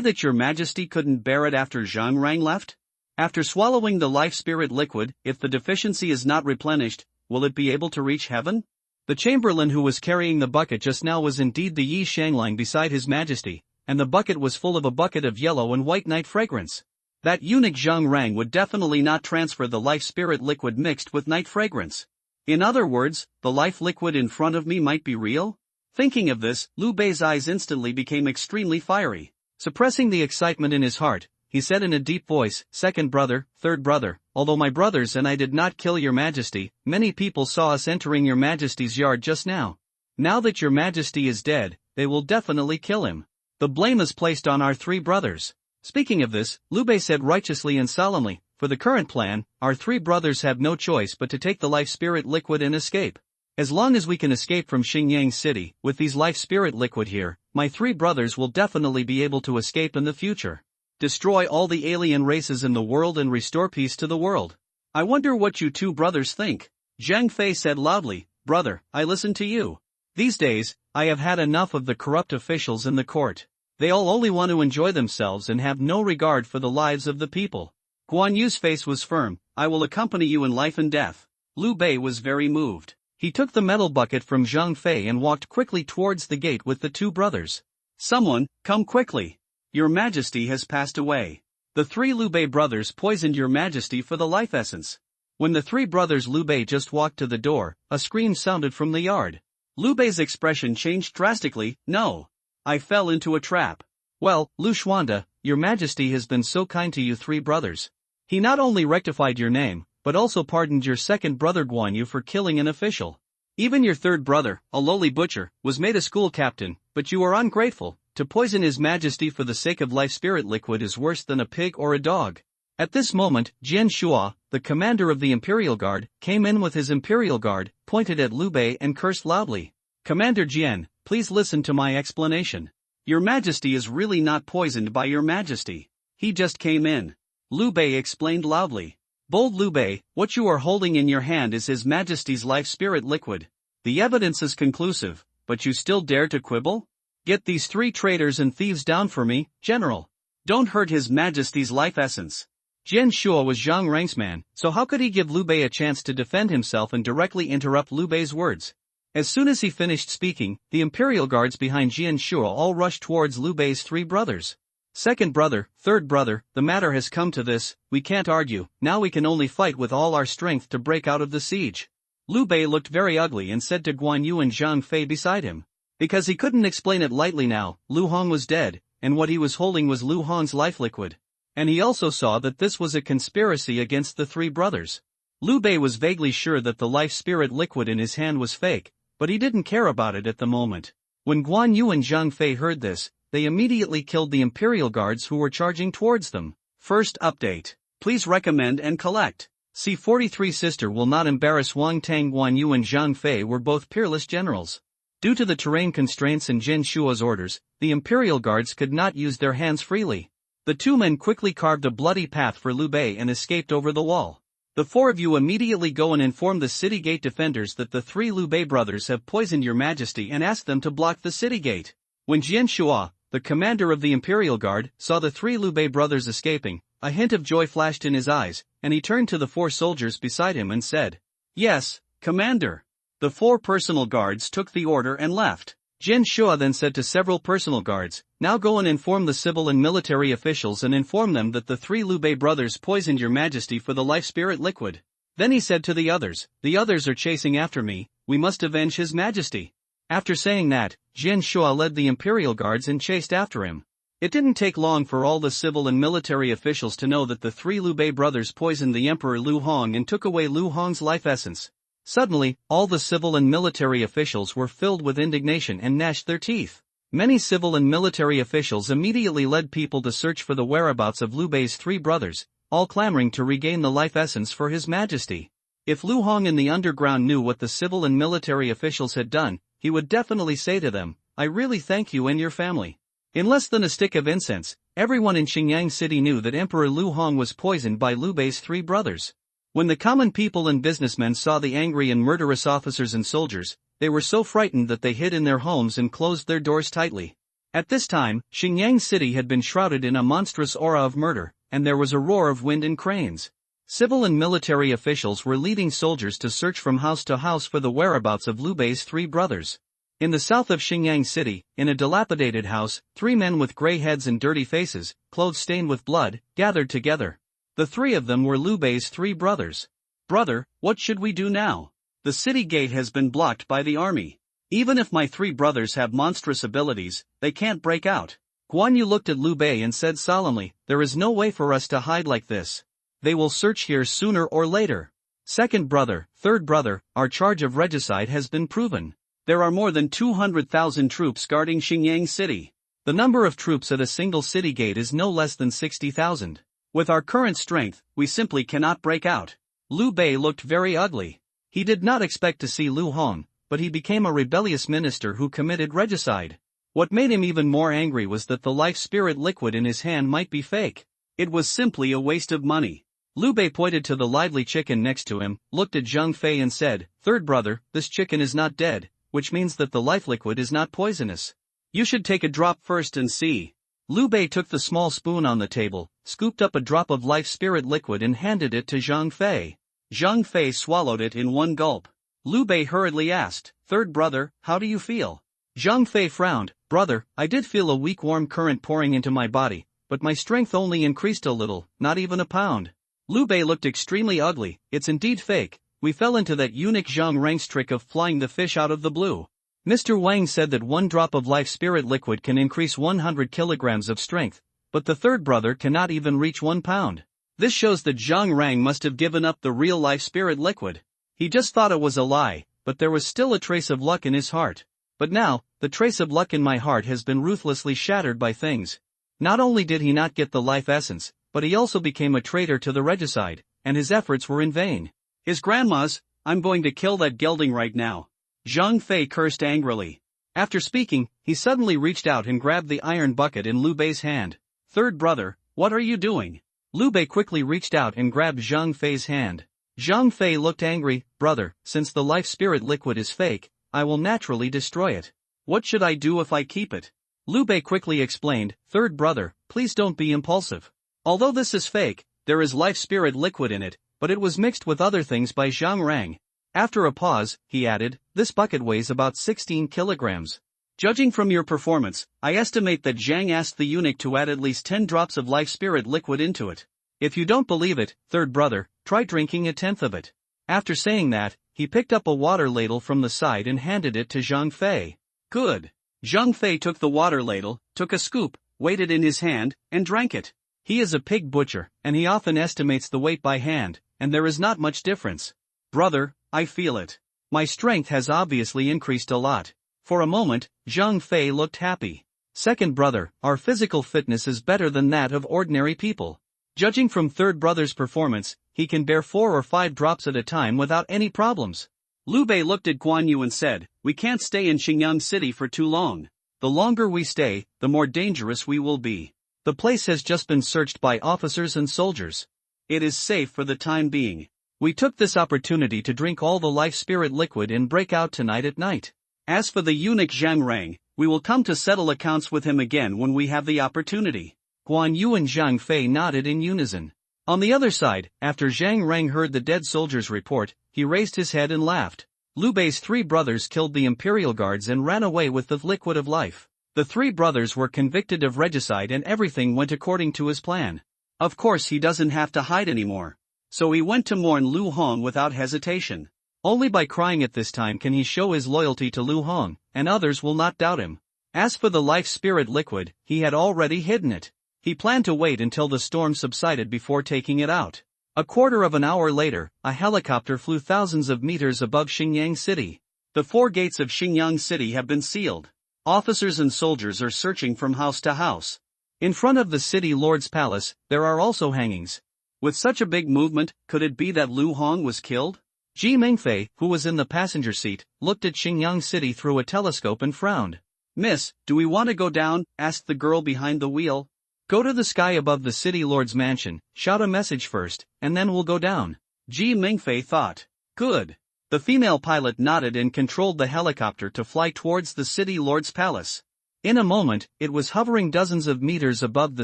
that Your Majesty couldn't bear it after Zhang Rang left? After swallowing the life spirit liquid, if the deficiency is not replenished, will it be able to reach heaven? The chamberlain who was carrying the bucket just now was indeed the Yi Shanglang beside His Majesty, and the bucket was full of a bucket of yellow and white night fragrance. That eunuch Zhang Rang would definitely not transfer the life spirit liquid mixed with night fragrance. In other words, the life liquid in front of me might be real? Thinking of this, Liu Bei's eyes instantly became extremely fiery. Suppressing the excitement in his heart, he said in a deep voice, "Second brother, third brother, although my brothers and I did not kill Your Majesty, many people saw us entering Your Majesty's yard just now. Now that Your Majesty is dead, they will definitely kill him. The blame is placed on our 3 brothers." Speaking of this, Liu Bei said righteously and solemnly, "For the current plan, our 3 brothers have no choice but to take the life spirit liquid and escape. As long as we can escape from Xingyang City, with these life spirit liquid here, my 3 brothers will definitely be able to escape in the future. Destroy all the alien races in the world and restore peace to the world." "I wonder what you 2 brothers think?" Zhang Fei said loudly. "Brother, I listen to you. These days, I have had enough of the corrupt officials in the court. They all only want to enjoy themselves and have no regard for the lives of the people." Guan Yu's face was firm. "I will accompany you in life and death." Liu Bei was very moved. He took the metal bucket from Zhang Fei and walked quickly towards the gate with the 2 brothers. "Someone, come quickly. Your Majesty has passed away. The 3 Liu Bei brothers poisoned Your Majesty for the life essence." When the 3 brothers Liu Bei just walked to the door, a scream sounded from the yard. Liu Bei's expression changed drastically. "No. I fell into a trap." "Well, Lu Xuanda, Your Majesty has been so kind to you 3 brothers. He not only rectified your name, but also pardoned your 2nd brother Guan Yu for killing an official. Even your 3rd brother, a lowly butcher, was made a school captain, but you are ungrateful. To poison His Majesty for the sake of life spirit liquid is worse than a pig or a dog." At this moment, Jian Shua, the commander of the Imperial Guard, came in with his Imperial Guard, pointed at Liu Bei and cursed loudly. "Commander Jian, please listen to my explanation. Your Majesty is really not poisoned by Your Majesty. He just came in," Liu Bei explained loudly. "Bold Liu Bei, what you are holding in your hand is His Majesty's life spirit liquid. The evidence is conclusive, but you still dare to quibble? Get these 3 traitors and thieves down for me, General. Don't hurt His Majesty's life essence." Jian Shua was Zhang Rang's man, so how could he give Liu Bei a chance to defend himself and directly interrupt Liu Bei's words? As soon as he finished speaking, the Imperial Guards behind Jian Shua all rushed towards Liu Bei's 3 brothers. "Second brother, third brother, the matter has come to this, we can't argue, now we can only fight with all our strength to break out of the siege." Liu Bei looked very ugly and said to Guan Yu and Zhang Fei beside him. Because he couldn't explain it lightly now, Lu Hong was dead, and what he was holding was Lu Hong's life liquid. And he also saw that this was a conspiracy against the 3 brothers. Liu Bei was vaguely sure that the life spirit liquid in his hand was fake, but he didn't care about it at the moment. When Guan Yu and Zhang Fei heard this, they immediately killed the Imperial Guards who were charging towards them. First update. Please recommend and collect. C-43 sister will not embarrass Wang Tang. Guan Yu and Zhang Fei were both peerless generals. Due to the terrain constraints and Jian Shua's orders, the Imperial Guards could not use their hands freely. The 2 men quickly carved a bloody path for Liu Bei and escaped over the wall. "The 4 of you immediately go and inform the city gate defenders that the 3 Liu Bei brothers have poisoned Your Majesty and ask them to block the city gate." When Jian Shua, the commander of the Imperial Guard, saw the 3 Liu Bei brothers escaping, a hint of joy flashed in his eyes, and he turned to the 4 soldiers beside him and said, "Yes, Commander." The 4 personal guards took the order and left. Jian Shua then said to several personal guards, "Now go and inform the civil and military officials and inform them that the 3 Liu Bei brothers poisoned Your Majesty for the life spirit liquid." Then he said to the others are chasing after me, we must avenge His Majesty. After saying that, Jian Shua led the Imperial Guards and chased after him. It didn't take long for all the civil and military officials to know that the 3 Liu Bei brothers poisoned the Emperor Lu Hong and took away Lu Hong's life essence. Suddenly, all the civil and military officials were filled with indignation and gnashed their teeth. Many civil and military officials immediately led people to search for the whereabouts of Liu Bei's three brothers, all clamoring to regain the life essence for His Majesty. If Lu Hong in the underground knew what the civil and military officials had done, he would definitely say to them, "I really thank you and your family." In less than a stick of incense, everyone in Xingyang City knew that Emperor Lu Hong was poisoned by Liu Bei's three brothers. When the common people and businessmen saw the angry and murderous officers and soldiers, they were so frightened that they hid in their homes and closed their doors tightly. At this time, Xingyang City had been shrouded in a monstrous aura of murder, and there was a roar of wind and cranes. Civil and military officials were leading soldiers to search from house to house for the whereabouts of Liu Bei's three brothers. In the south of Xingyang City, in a dilapidated house, three men with gray heads and dirty faces, clothes stained with blood, gathered together. The three of them were Liu Bei's three brothers. "Brother, what should we do now? The city gate has been blocked by the army. Even if my three brothers have monstrous abilities, they can't break out." Guan Yu looked at Liu Bei and said solemnly, "There is no way for us to hide like this. They will search here sooner or later. Second brother, third brother, our charge of regicide has been proven. There are more than 200,000 troops guarding Xingyang City. The number of troops at a single city gate is no less than 60,000. With our current strength, we simply cannot break out." Liu Bei looked very ugly. He did not expect to see Lu Hong, but he became a rebellious minister who committed regicide. What made him even more angry was that the life spirit liquid in his hand might be fake. It was simply a waste of money. Liu Bei pointed to the lively chicken next to him, looked at Zhang Fei and said, "Third brother, this chicken is not dead, which means that the life liquid is not poisonous. You should take a drop first and see." Liu Bei took the small spoon on the table, scooped up a drop of life spirit liquid and handed it to Zhang Fei. Zhang Fei swallowed it in one gulp. Liu Bei hurriedly asked, "Third brother, how do you feel?" Zhang Fei frowned, "Brother, I did feel a weak warm current pouring into my body, but my strength only increased a little, not even a pound." Liu Bei looked extremely ugly. "It's indeed fake. We fell into that eunuch Zhang Rang's trick of flying the fish out of the blue. Mr. Wang said that one drop of life spirit liquid can increase 100 kilograms of strength, but the third brother cannot even reach 1 pound. This shows that Zhang Rang must have given up the real life spirit liquid. He just thought it was a lie, but there was still a trace of luck in his heart. But now, the trace of luck in my heart has been ruthlessly shattered by things. Not only did he not get the life essence, but he also became a traitor to the regicide, and his efforts were in vain. His grandma's, I'm going to kill that gelding right now." Zhang Fei cursed angrily. After speaking, he suddenly reached out and grabbed the iron bucket in Liu Bei's hand. "Third brother, what are you doing?" Liu Bei quickly reached out and grabbed Zhang Fei's hand. Zhang Fei looked angry. "Brother, since the life spirit liquid is fake, I will naturally destroy it. What should I do if I keep it?" Liu Bei quickly explained, "Third brother, please don't be impulsive. Although this is fake, there is life spirit liquid in it, but it was mixed with other things by Zhang Rang." After a pause, he added, "This bucket weighs about 16 kilograms. Judging from your performance, I estimate that Zhang asked the eunuch to add at least 10 drops of life spirit liquid into it. If you don't believe it, third brother, try drinking a tenth of it." After saying that, he picked up a water ladle from the side and handed it to Zhang Fei. "Good." Zhang Fei took the water ladle, took a scoop, weighed it in his hand, and drank it. He is a pig butcher, and he often estimates the weight by hand, and there is not much difference. "Brother, I feel it. My strength has obviously increased a lot." For a moment, Zhang Fei looked happy. "Second brother, our physical fitness is better than that of ordinary people. Judging from third brother's performance, he can bear 4 or 5 drops at a time without any problems." Liu Bei looked at Guan Yu and said, "We can't stay in Xingyang City for too long. The longer we stay, the more dangerous we will be. The place has just been searched by officers and soldiers. It is safe for the time being. We took this opportunity to drink all the life spirit liquid and break out tonight at night. As for the eunuch Zhang Rang, we will come to settle accounts with him again when we have the opportunity." Guan Yu and Zhang Fei nodded in unison. On the other side, after Zhang Rang heard the dead soldier's report, he raised his head and laughed. Liu Bei's 3 brothers killed the imperial guards and ran away with the liquid of life. The 3 brothers were convicted of regicide and everything went according to his plan. Of course he doesn't have to hide anymore. So he went to mourn Lu Hong without hesitation. Only by crying at this time can he show his loyalty to Lu Hong, and others will not doubt him. As for the life spirit liquid, he had already hidden it. He planned to wait until the storm subsided before taking it out. A quarter of an hour later, a helicopter flew thousands of meters above Xingyang City. The 4 gates of Xingyang City have been sealed. Officers and soldiers are searching from house to house. In front of the city lord's palace, there are also hangings. With such a big movement, could it be that Lu Hong was killed? Ji Mingfei, who was in the passenger seat, looked at Xingyang City through a telescope and frowned. "Miss, do we want to go down?" asked the girl behind the wheel. "Go to the sky above the city lord's mansion, shout a message first, and then we'll go down." Ji Mingfei thought. Good. The female pilot nodded and controlled the helicopter to fly towards the city lord's palace. In a moment, it was hovering dozens of meters above the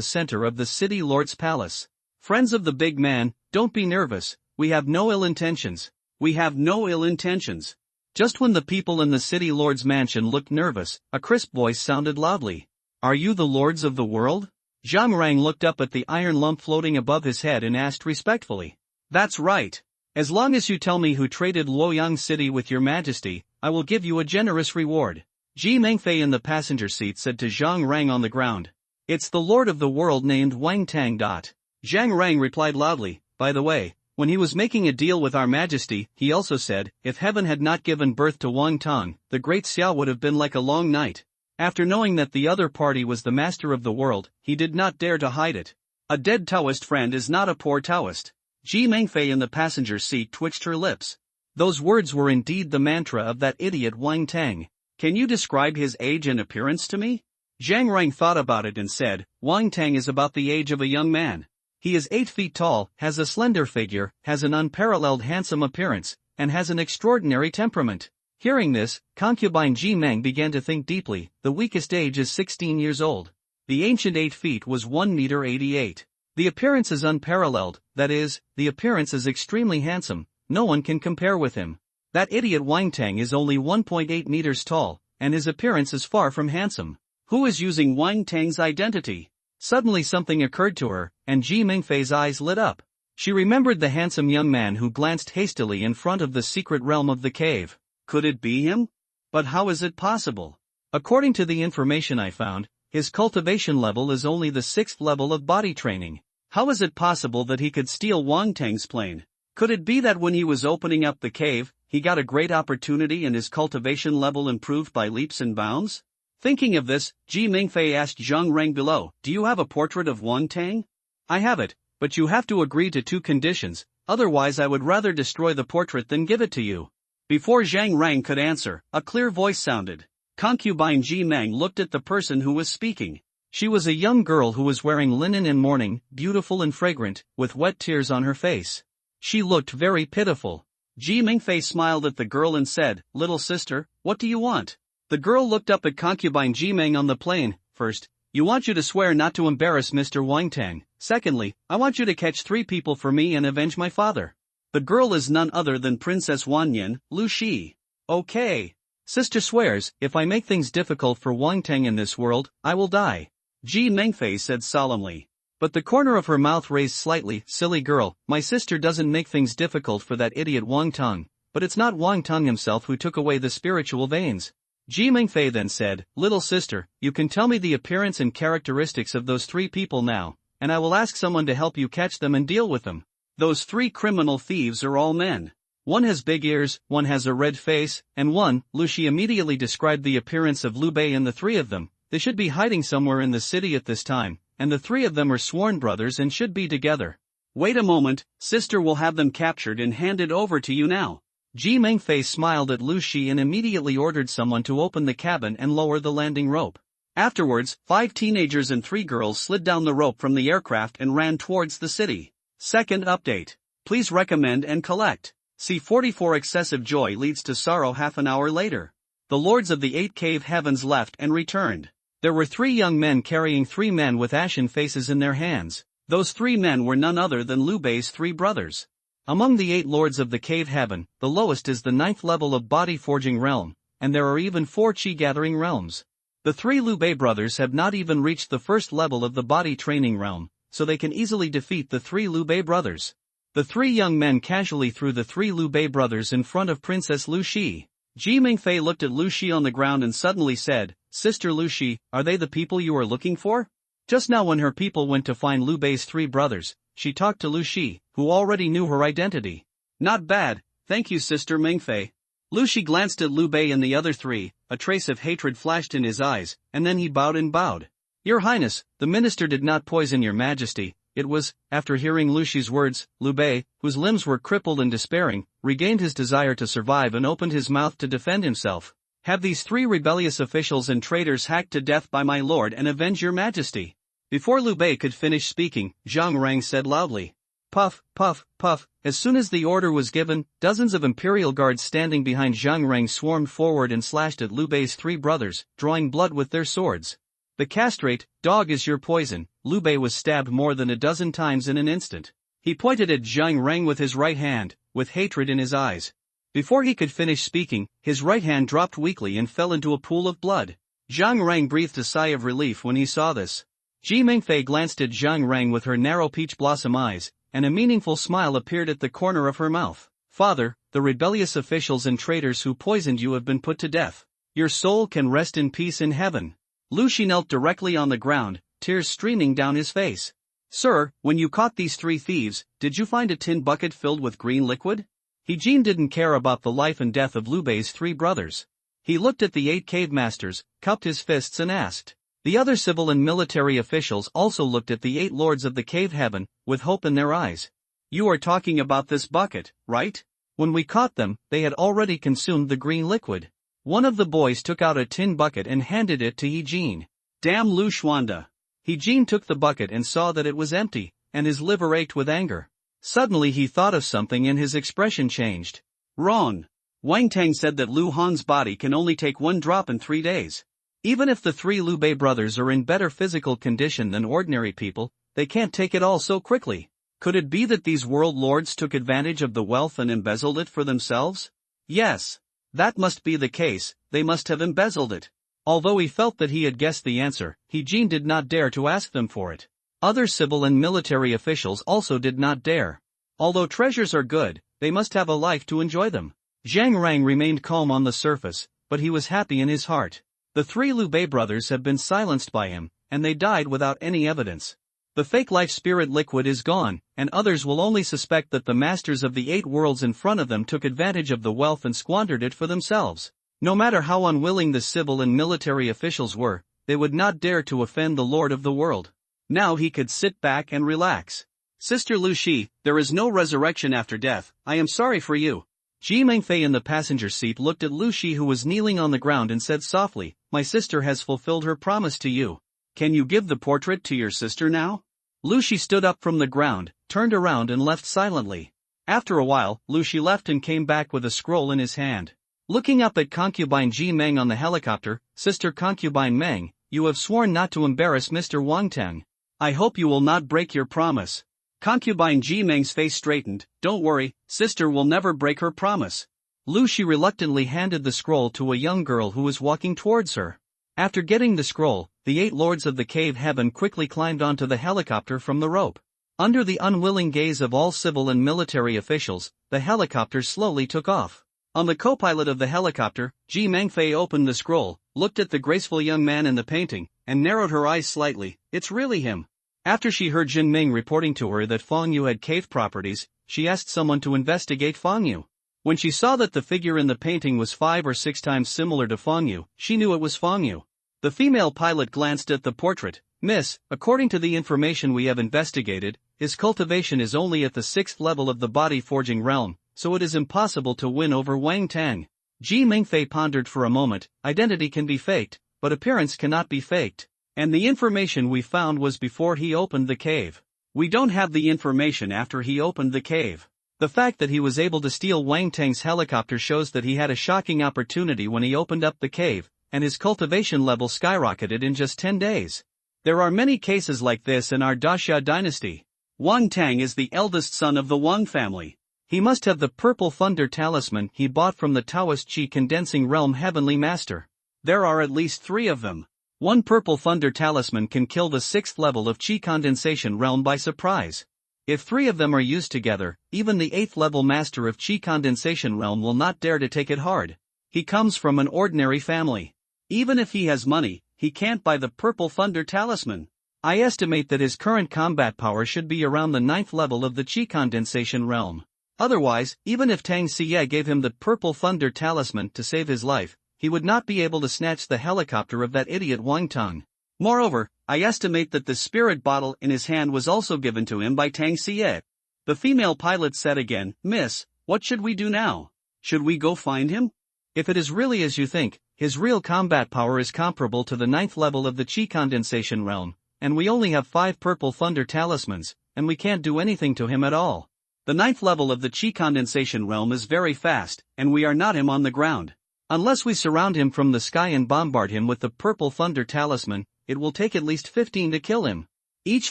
center of the city lord's palace. "Friends of the big man, don't be nervous, we have no ill intentions. We have no ill intentions." Just when the people in the city lord's mansion looked nervous, a crisp voice sounded loudly. "Are you the lords of the world?" Zhang Rang looked up at the iron lump floating above his head and asked respectfully. "That's right. As long as you tell me who traded Luoyang City with your majesty, I will give you a generous reward." Ji Mengfei in the passenger seat said to Zhang Rang on the ground. "It's the lord of the world named Wang Tang. Zhang Rang replied loudly, "By the way, when he was making a deal with our majesty, he also said, if heaven had not given birth to Wang Tang, the great Xiao would have been like a long night." After knowing that the other party was the master of the world, he did not dare to hide it. A dead Taoist friend is not a poor Taoist. Ji Mengfei in the passenger seat twitched her lips. Those words were indeed the mantra of that idiot Wang Tang. "Can you describe his age and appearance to me?" Zhang Rang thought about it and said, "Wang Tang is about the age of a young man. He is 8 feet tall, has a slender figure, has an unparalleled handsome appearance, and has an extraordinary temperament." Hearing this, concubine Ji Meng began to think deeply. The weakest age is 16 years old. The ancient 8 feet was 1 meter 88. The appearance is unparalleled, that is, the appearance is extremely handsome, no one can compare with him. That idiot Wang Tang is only 1.8 meters tall, and his appearance is far from handsome. Who is using Wang Tang's identity? Suddenly something occurred to her, and Ji Mingfei's eyes lit up. She remembered the handsome young man who glanced hastily in front of the secret realm of the cave. Could it be him? But how is it possible? According to the information I found, his cultivation level is only the 6th level of body training. How is it possible that he could steal Wang Tang's plane? Could it be that when he was opening up the cave, he got a great opportunity and his cultivation level improved by leaps and bounds? Thinking of this, Ji Mingfei asked Zhang Rang below, "Do you have a portrait of Wang Tang?" "I have it, but you have to agree to 2 conditions, otherwise I would rather destroy the portrait than give it to you." Before Zhang Rang could answer, a clear voice sounded. Concubine Ji Meng looked at the person who was speaking. She was a young girl who was wearing linen in mourning, beautiful and fragrant, with wet tears on her face. She looked very pitiful. Ji Mingfei smiled at the girl and said, "Little sister, what do you want?" The girl looked up at concubine Ji Meng on the plane. "First, you want you to swear not to embarrass Mr. Wang Tang. Secondly, I want you to catch 3 people for me and avenge my father." The girl is none other than Princess Wanyan, Lu Shi. "Okay. Sister swears, if I make things difficult for Wang Tang in this world, I will die," Ji Mengfei said solemnly. But the corner of her mouth raised slightly. "Silly girl, my sister doesn't make things difficult for that idiot Wang Tang, but it's not Wang Tang himself who took away the spiritual veins." Ji Mengfei then said, "Little sister, you can tell me the appearance and characteristics of those 3 people now, and I will ask someone to help you catch them and deal with them." Those 3 criminal thieves are all men. One has big ears, one has a red face, and one, Lu Shi immediately described the appearance of Lu Bei in the 3 of them. They should be hiding somewhere in the city at this time, and the 3 of them are sworn brothers and should be together. "Wait a moment, sister will have them captured and handed over to you now." Ji Mengfei smiled at Lu Shi and immediately ordered someone to open the cabin and lower the landing rope. Afterwards, 5 teenagers and 3 girls slid down the rope from the aircraft and ran towards the city. Second update. Please recommend and collect. See 44 Excessive joy leads to sorrow. Half an hour later, the lords of the 8 cave heavens left and returned. There were 3 young men carrying 3 men with ashen faces in their hands. Those 3 men were none other than Lu Bei's 3 brothers. Among the 8 lords of the cave heaven, the lowest is the 9th level of body forging realm, and there are even 4 chi gathering realms. The 3 Lu Bei brothers have not even reached the 1st level of the body training realm, so they can easily defeat the 3 Lu Bei brothers. The 3 young men casually threw the 3 Lu Bei brothers in front of Princess Lu Shi. Ji Mingfei looked at Lu Shi on the ground and suddenly said, "Sister Lu Shi, are they the people you are looking for?" Just now when her people went to find Lu Bei's 3 brothers, she talked to Lu Shi, who already knew her identity. Not bad, thank you Sister Mengfei. Lu Shi glanced at Liu Bei and the other three, a trace of hatred flashed in his eyes, and then he bowed. Your Highness, the minister did not poison your majesty. It was, after hearing Lu Shi's words, Liu Bei, whose limbs were crippled and despairing, regained his desire to survive and opened his mouth to defend himself. Have these three rebellious officials and traitors hacked to death by my lord and avenge your majesty? Before Liu Bei could finish speaking, Zhang Rang said loudly. Puff, puff, puff. As soon as the order was given, dozens of imperial guards standing behind Zhang Rang swarmed forward and slashed at Liu Bei's three brothers, drawing blood with their swords. The castrate, dog is your poison. Liu Bei was stabbed more than a dozen times in an instant. He pointed at Zhang Rang with his right hand, with hatred in his eyes. Before he could finish speaking, his right hand dropped weakly and fell into a pool of blood. Zhang Rang breathed a sigh of relief when he saw this. Ji Mengfei glanced at Zhang Rang with her narrow peach blossom eyes, and a meaningful smile appeared at the corner of her mouth. Father, the rebellious officials and traitors who poisoned you have been put to death. Your soul can rest in peace in heaven. Lu Shi knelt directly on the ground, tears streaming down his face. Sir, when you caught these three thieves, did you find a tin bucket filled with green liquid? He Jin didn't care about the life and death of Liu Bei's three brothers. He looked at the 8 cave masters, cupped his fists and asked. The other civil and military officials also looked at the 8 lords of the cave heaven, with hope in their eyes. You are talking about this bucket, right? When we caught them, they had already consumed the green liquid. One of the boys took out a tin bucket and handed it to He Jin. Damn Lu Xuanda. He Jin took the bucket and saw that it was empty, and his liver ached with anger. Suddenly he thought of something and his expression changed. Wrong. Wang Tang said that Lu Han's body can only take 1 drop in 3 days. Even if the 3 Liu Bei brothers are in better physical condition than ordinary people, they can't take it all so quickly. Could it be that these world lords took advantage of the wealth and embezzled it for themselves? Yes. That must be the case, they must have embezzled it. Although he felt that he had guessed the answer, He Jin did not dare to ask them for it. Other civil and military officials also did not dare. Although treasures are good, they must have a life to enjoy them. Zhang Rang remained calm on the surface, but he was happy in his heart. The 3 Liu Bei brothers have been silenced by him, and they died without any evidence. The fake life spirit liquid is gone, and others will only suspect that the masters of the 8 worlds in front of them took advantage of the wealth and squandered it for themselves. No matter how unwilling the civil and military officials were, they would not dare to offend the Lord of the world. Now he could sit back and relax. Sister Lu Shi, there is no resurrection after death, I am sorry for you. Ji Mengfei in the passenger seat looked at Lu Shi who was kneeling on the ground and said softly, my sister has fulfilled her promise to you. Can you give the portrait to your sister now? Lu Shi stood up from the ground, turned around and left silently. After a while, Lu Shi left and came back with a scroll in his hand. Looking up at concubine Ji Meng on the helicopter, Sister Concubine Meng, you have sworn not to embarrass Mr. Wang Teng. I hope you will not break your promise. Concubine Ji Meng's face straightened, don't worry, sister will never break her promise. Lu Shi reluctantly handed the scroll to a young girl who was walking towards her. After getting the scroll, the 8 lords of the cave heaven quickly climbed onto the helicopter from the rope. Under the unwilling gaze of all civil and military officials, the helicopter slowly took off. On the co-pilot of the helicopter, Ji Mengfei opened the scroll, looked at the graceful young man in the painting, and narrowed her eyes slightly. It's really him. After she heard Jin Ming reporting to her that Fang Yu had cave properties, she asked someone to investigate Fang Yu. When she saw that the figure in the painting was 5 or 6 times similar to Fang Yu, she knew it was Fang Yu. The female pilot glanced at the portrait. Miss, according to the information we have investigated, his cultivation is only at the 6th level of the body forging realm, so it is impossible to win over Wang Tang. Ji Mengfei pondered for a moment. Identity can be faked, but appearance cannot be faked. And the information we found was before he opened the cave. We don't have the information after he opened the cave. The fact that he was able to steal Wang Tang's helicopter shows that he had a shocking opportunity when he opened up the cave, and his cultivation level skyrocketed in just 10 days. There are many cases like this in our Daxia dynasty. Wang Tang is the eldest son of the Wang family. He must have the purple thunder talisman he bought from the Taoist Qi condensing realm heavenly master. There are at least 3 of them. One purple thunder talisman can kill the 6th level of Qi condensation realm by surprise. If 3 of them are used together, even the 8th level master of Qi condensation realm will not dare to take it hard. He comes from an ordinary family. Even if he has money, he can't buy the purple thunder talisman. I estimate that his current combat power should be around the 9th level of the Qi condensation realm. Otherwise, even if Tang Xie gave him the Purple Thunder Talisman to save his life, he would not be able to snatch the helicopter of that idiot Wang Tang. Moreover, I estimate that the spirit bottle in his hand was also given to him by Tang Xie. The female pilot said again, "Miss, what should we do now? Should we go find him?" If it is really as you think, his real combat power is comparable to the 9th level of the Qi condensation realm, and we only have 5 Purple Thunder Talismans, and we can't do anything to him at all. The 9th level of the Qi condensation realm is very fast, and we are not him on the ground. Unless we surround him from the sky and bombard him with the Purple Thunder Talisman, it will take at least 15 to kill him. Each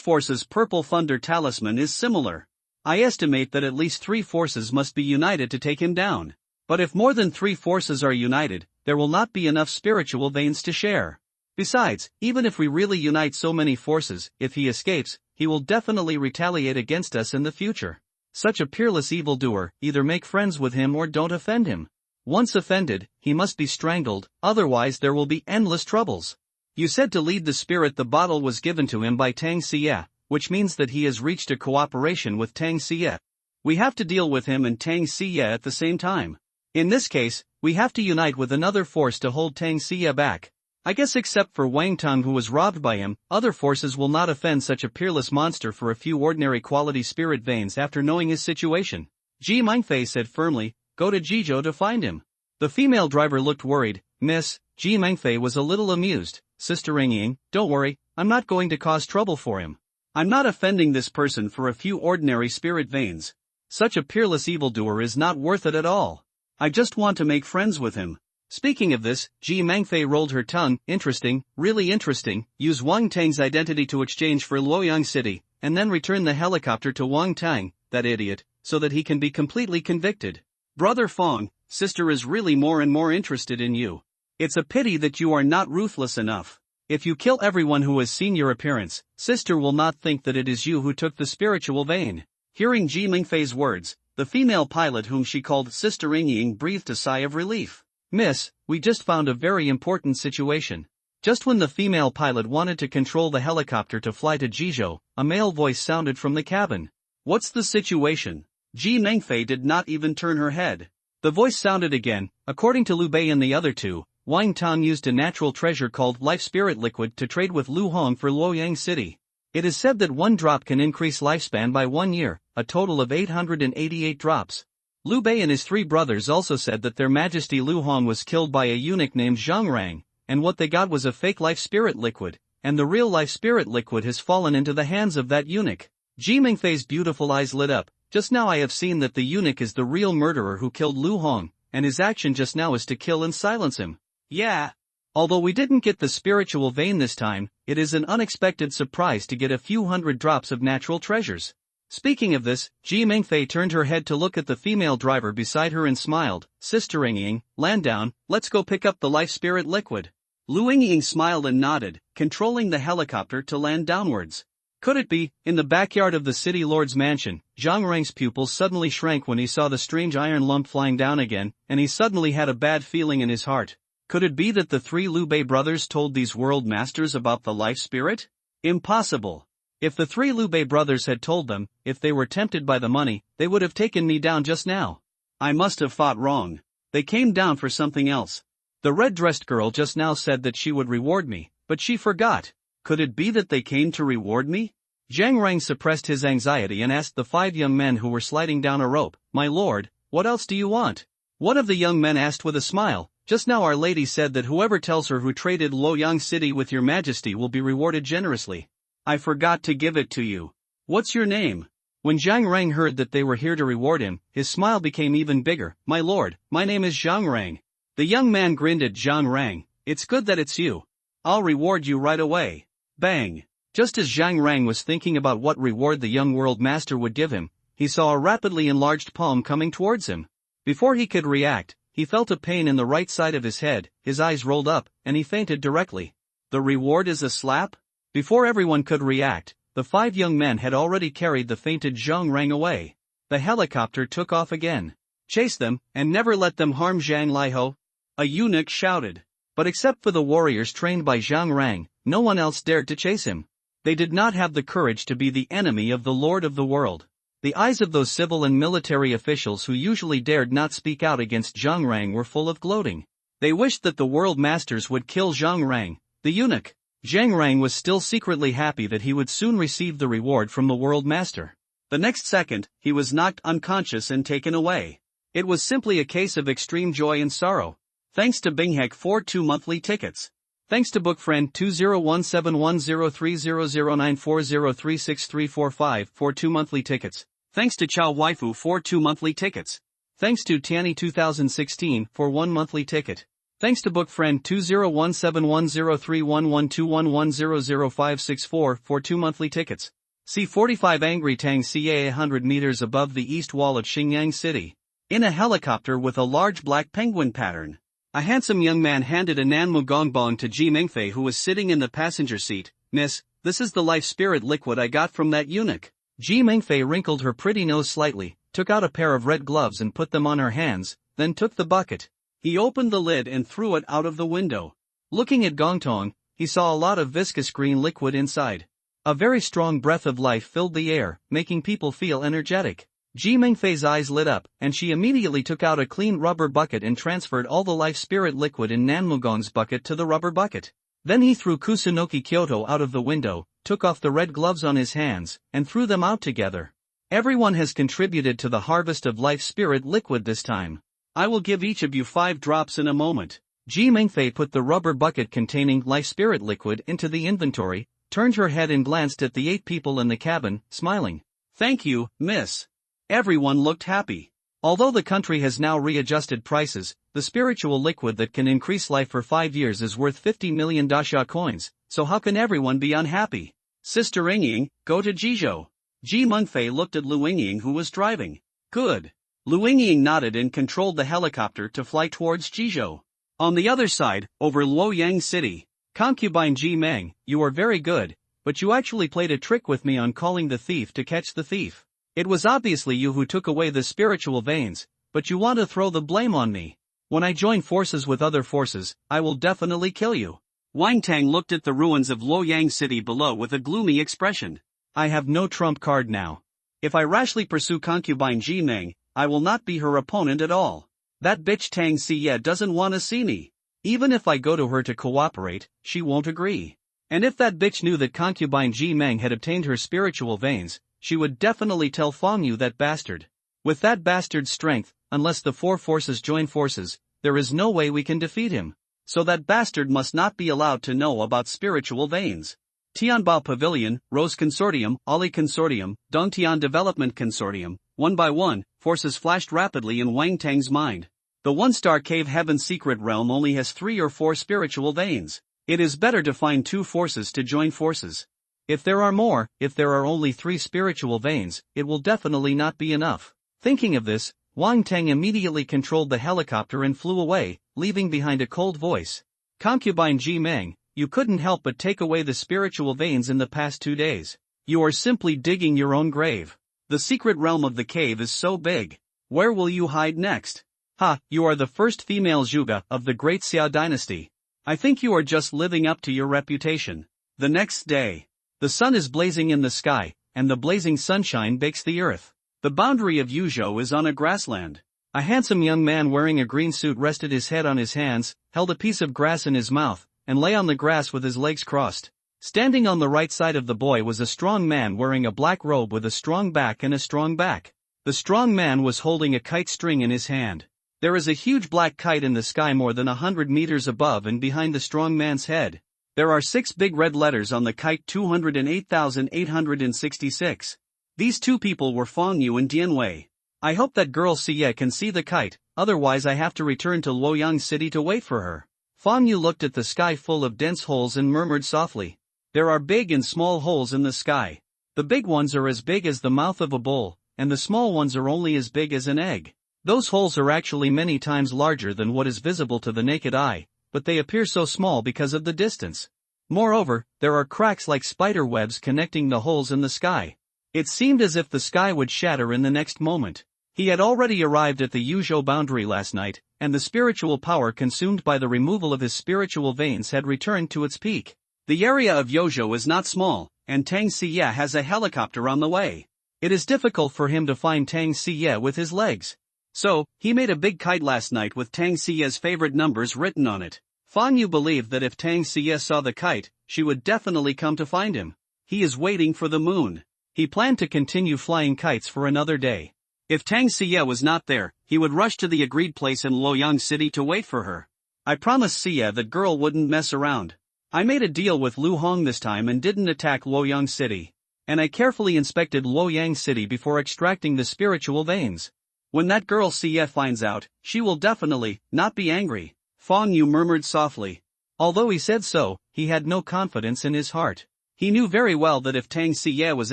force's Purple Thunder Talisman is similar. I estimate that at least 3 forces must be united to take him down. But if more than 3 forces are united, there will not be enough spiritual veins to share. Besides, even if we really unite so many forces, if he escapes, he will definitely retaliate against us in the future. Such a peerless evildoer, either make friends with him or don't offend him. Once offended, he must be strangled, otherwise there will be endless troubles. You said to lead the spirit the bottle was given to him by Tang Xie, which means that he has reached a cooperation with Tang Xie. We have to deal with him and Tang Xie at the same time. In this case, we have to unite with another force to hold Tang Xie back. I guess except for Wang Tang who was robbed by him, other forces will not offend such a peerless monster for a few ordinary quality spirit veins after knowing his situation. Ji Mengfei said firmly, "Go to Jizhou to find him." The female driver looked worried. "Miss," Ji Mengfei was a little amused. "Sister Ying, don't worry, I'm not going to cause trouble for him. I'm not offending this person for a few ordinary spirit veins. Such a peerless evildoer is not worth it at all. I just want to make friends with him." Speaking of this, Ji Mengfei rolled her tongue. "Interesting, really interesting. Use Wang Tang's identity to exchange for Luoyang City, and then return the helicopter to Wang Tang, that idiot, so that he can be completely convicted. Brother Fong, sister is really more and more interested in you. It's a pity that you are not ruthless enough. If you kill everyone who has seen your appearance, sister will not think that it is you who took the spiritual vein." Hearing Ji Mengfei's words, the female pilot whom she called Sister Ying breathed a sigh of relief. "Miss, we just found a very important situation." Just when the female pilot wanted to control the helicopter to fly to Jizhou, a male voice sounded from the cabin. "What's the situation?" Ji Mengfei did not even turn her head. The voice sounded again. "According to Liu Bei and the other two, Wang Tang used a natural treasure called Life Spirit Liquid to trade with Lu Hong for Luoyang City. It is said that 1 drop can increase lifespan by 1 year, a total of 888 drops. Liu Bei and his 3 brothers also said that their Majesty Lu Hong was killed by a eunuch named Zhang Rang, and what they got was a fake life spirit liquid, and the real life spirit liquid has fallen into the hands of that eunuch." Ji Mengfei's beautiful eyes lit up. "Just now I have seen that the eunuch is the real murderer who killed Lu Hong, and his action just now is to kill and silence him. Yeah. Although we didn't get the spiritual vein this time, it is an unexpected surprise to get a few hundred drops of natural treasures." Speaking of this, Ji Mengfei turned her head to look at the female driver beside her and smiled. "Sister Ying, land down, let's go pick up the life spirit liquid." Lu Ying smiled and nodded, controlling the helicopter to land downwards. Could it be, in the backyard of the city lord's mansion, Zhang Rang's pupils suddenly shrank when he saw the strange iron lump flying down again, and he suddenly had a bad feeling in his heart. Could it be that the 3 Liu Bei brothers told these world masters about the life spirit? Impossible. If the 3 Liu Bei brothers had told them, if they were tempted by the money, they would have taken me down just now. I must have thought wrong. They came down for something else. The red-dressed girl just now said that she would reward me, but she forgot. Could it be that they came to reward me? Zhang Rang suppressed his anxiety and asked the 5 young men who were sliding down a rope, "My lord, what else do you want?" One of the young men asked with a smile, "Just now Our Lady said that whoever tells her who traded Luoyang City with your majesty will be rewarded generously. I forgot to give it to you. What's your name?" When Zhang Rang heard that they were here to reward him, his smile became even bigger. "My lord, my name is Zhang Rang." The young man grinned at Zhang Rang. "It's good that it's you. I'll reward you right away." Bang! Just as Zhang Rang was thinking about what reward the young world master would give him, he saw a rapidly enlarged palm coming towards him. Before he could react, he felt a pain in the right side of his head, his eyes rolled up, and he fainted directly. The reward is a slap? Before everyone could react, the 5 young men had already carried the fainted Zhang Rang away. The helicopter took off again. "Chase them, and never let them harm Zhang Liho," a eunuch shouted. But except for the warriors trained by Zhang Rang, no one else dared to chase him. They did not have the courage to be the enemy of the Lord of the world. The eyes of those civil and military officials who usually dared not speak out against Zhang Rang were full of gloating. They wished that the world masters would kill Zhang Rang, the eunuch. Zhang Rang was still secretly happy that he would soon receive the reward from the world master. The next second, he was knocked unconscious and taken away. It was simply a case of extreme joy and sorrow. Thanks to Binghek for 2 monthly tickets. Thanks to Bookfriend 201710300940363445 for 2 monthly tickets. Thanks to Chow Waifu for 2 monthly tickets. Thanks to Tiani 2016 for 1 monthly ticket. Thanks to Bookfriend 201710311211000564 for 2 monthly tickets. C-45 Angry Tang CA 100 meters above the east wall of Xingyang City. In a helicopter with a large black penguin pattern. A handsome young man handed a Nanmu Gongbong to Ji Mingfei, who was sitting in the passenger seat. "Miss, this is the life spirit liquid I got from that eunuch." Ji Mingfei wrinkled her pretty nose slightly, took out a pair of red gloves and put them on her hands, then took the bucket. He opened the lid and threw it out of the window. Looking at Gongtong, he saw a lot of viscous green liquid inside. A very strong breath of life filled the air, making people feel energetic. Ji Mingfei's eyes lit up, and she immediately took out a clean rubber bucket and transferred all the life spirit liquid in Nanmugong's bucket to the rubber bucket. Then he threw Kusunoki Kyoto out of the window, took off the red gloves on his hands, and threw them out together. Everyone has contributed to the harvest of life spirit liquid this time. I will give each of you 5 drops in a moment. Ji Mingfei put the rubber bucket containing life spirit liquid into the inventory, turned her head and glanced at the 8 people in the cabin, smiling. "Thank you, miss." Everyone looked happy. Although the country has now readjusted prices, the spiritual liquid that can increase life for 5 years is worth 50 million dasha coins, so how can everyone be unhappy? Sister Yingying, go to Jizhou. Ji Mingfei looked at Lu Yingying, who was driving. Good. Lu Yingying nodded and controlled the helicopter to fly towards Jizhou. On the other side, over Luoyang City. Concubine Ji Meng, you are very good, but you actually played a trick with me on calling the thief to catch the thief. It was obviously you who took away the spiritual veins, but you want to throw the blame on me. When I join forces with other forces, I will definitely kill you. Wang Tang looked at the ruins of Luoyang City below with a gloomy expression. I have no trump card now. If I rashly pursue concubine Ji Meng, I will not be her opponent at all. That bitch Tang Siye doesn't want to see me. Even if I go to her to cooperate, she won't agree. And if that bitch knew that concubine Ji Meng had obtained her spiritual veins, she would definitely tell Fong Yu, that bastard. With that bastard's strength, unless the 4 forces join forces, there is no way we can defeat him. So that bastard must not be allowed to know about spiritual veins. Tianbao Pavilion, Rose Consortium, Ali Consortium, Dongtian Development Consortium. One by one, forces flashed rapidly in Wang Tang's mind. The 1-star cave Heaven's secret realm only has 3 or 4 spiritual veins. It is better to find 2 forces to join forces. If there are only 3 spiritual veins, it will definitely not be enough. Thinking of this, Wang Tang immediately controlled the helicopter and flew away, leaving behind a cold voice. Concubine Ji Meng, you couldn't help but take away the spiritual veins in the past 2 days. You are simply digging your own grave. The secret realm of the cave is so big. Where will you hide next? Ha, you are the first female Zhuge of the great Xiao dynasty. I think you are just living up to your reputation. The next day. The sun is blazing in the sky, and the blazing sunshine bakes the earth. The boundary of Yuzhou is on a grassland. A handsome young man wearing a green suit rested his head on his hands, held a piece of grass in his mouth, and lay on the grass with his legs crossed. Standing on the right side of the boy was a strong man wearing a black robe with a strong back and a strong back. The strong man was holding a kite string in his hand. There is a huge black kite in the sky more than 100 meters above and behind the strong man's head. There are 6 big red letters on the kite, 208,866. These 2 people were Fong Yu and Dian Wei. I hope that girl Siye can see the kite, otherwise I have to return to Luoyang City to wait for her. Fong Yu looked at the sky full of dense holes and murmured softly. There are big and small holes in the sky. The big ones are as big as the mouth of a bull, and the small ones are only as big as an egg. Those holes are actually many times larger than what is visible to the naked eye, but they appear so small because of the distance. Moreover, there are cracks like spider webs connecting the holes in the sky. It seemed as if the sky would shatter in the next moment. He had already arrived at the Yuzhou boundary last night, and the spiritual power consumed by the removal of his spiritual veins had returned to its peak. The area of Yuzhou is not small, and Tang Xie has a helicopter on the way. It is difficult for him to find Tang Xie with his legs. So, he made a big kite last night with Tang Xie's favorite numbers written on it. Fan Yu believed that if Tang Xie saw the kite, she would definitely come to find him. He is waiting for the moon. He planned to continue flying kites for another day. If Tang Xie was not there, he would rush to the agreed place in Luoyang City to wait for her. I promised Xie that girl wouldn't mess around. I made a deal with Lu Hong this time and didn't attack Luoyang City. And I carefully inspected Luoyang City before extracting the spiritual veins. When that girl Xie finds out, she will definitely not be angry. Fan Yu murmured softly. Although he said so, he had no confidence in his heart. He knew very well that if Tang Xie was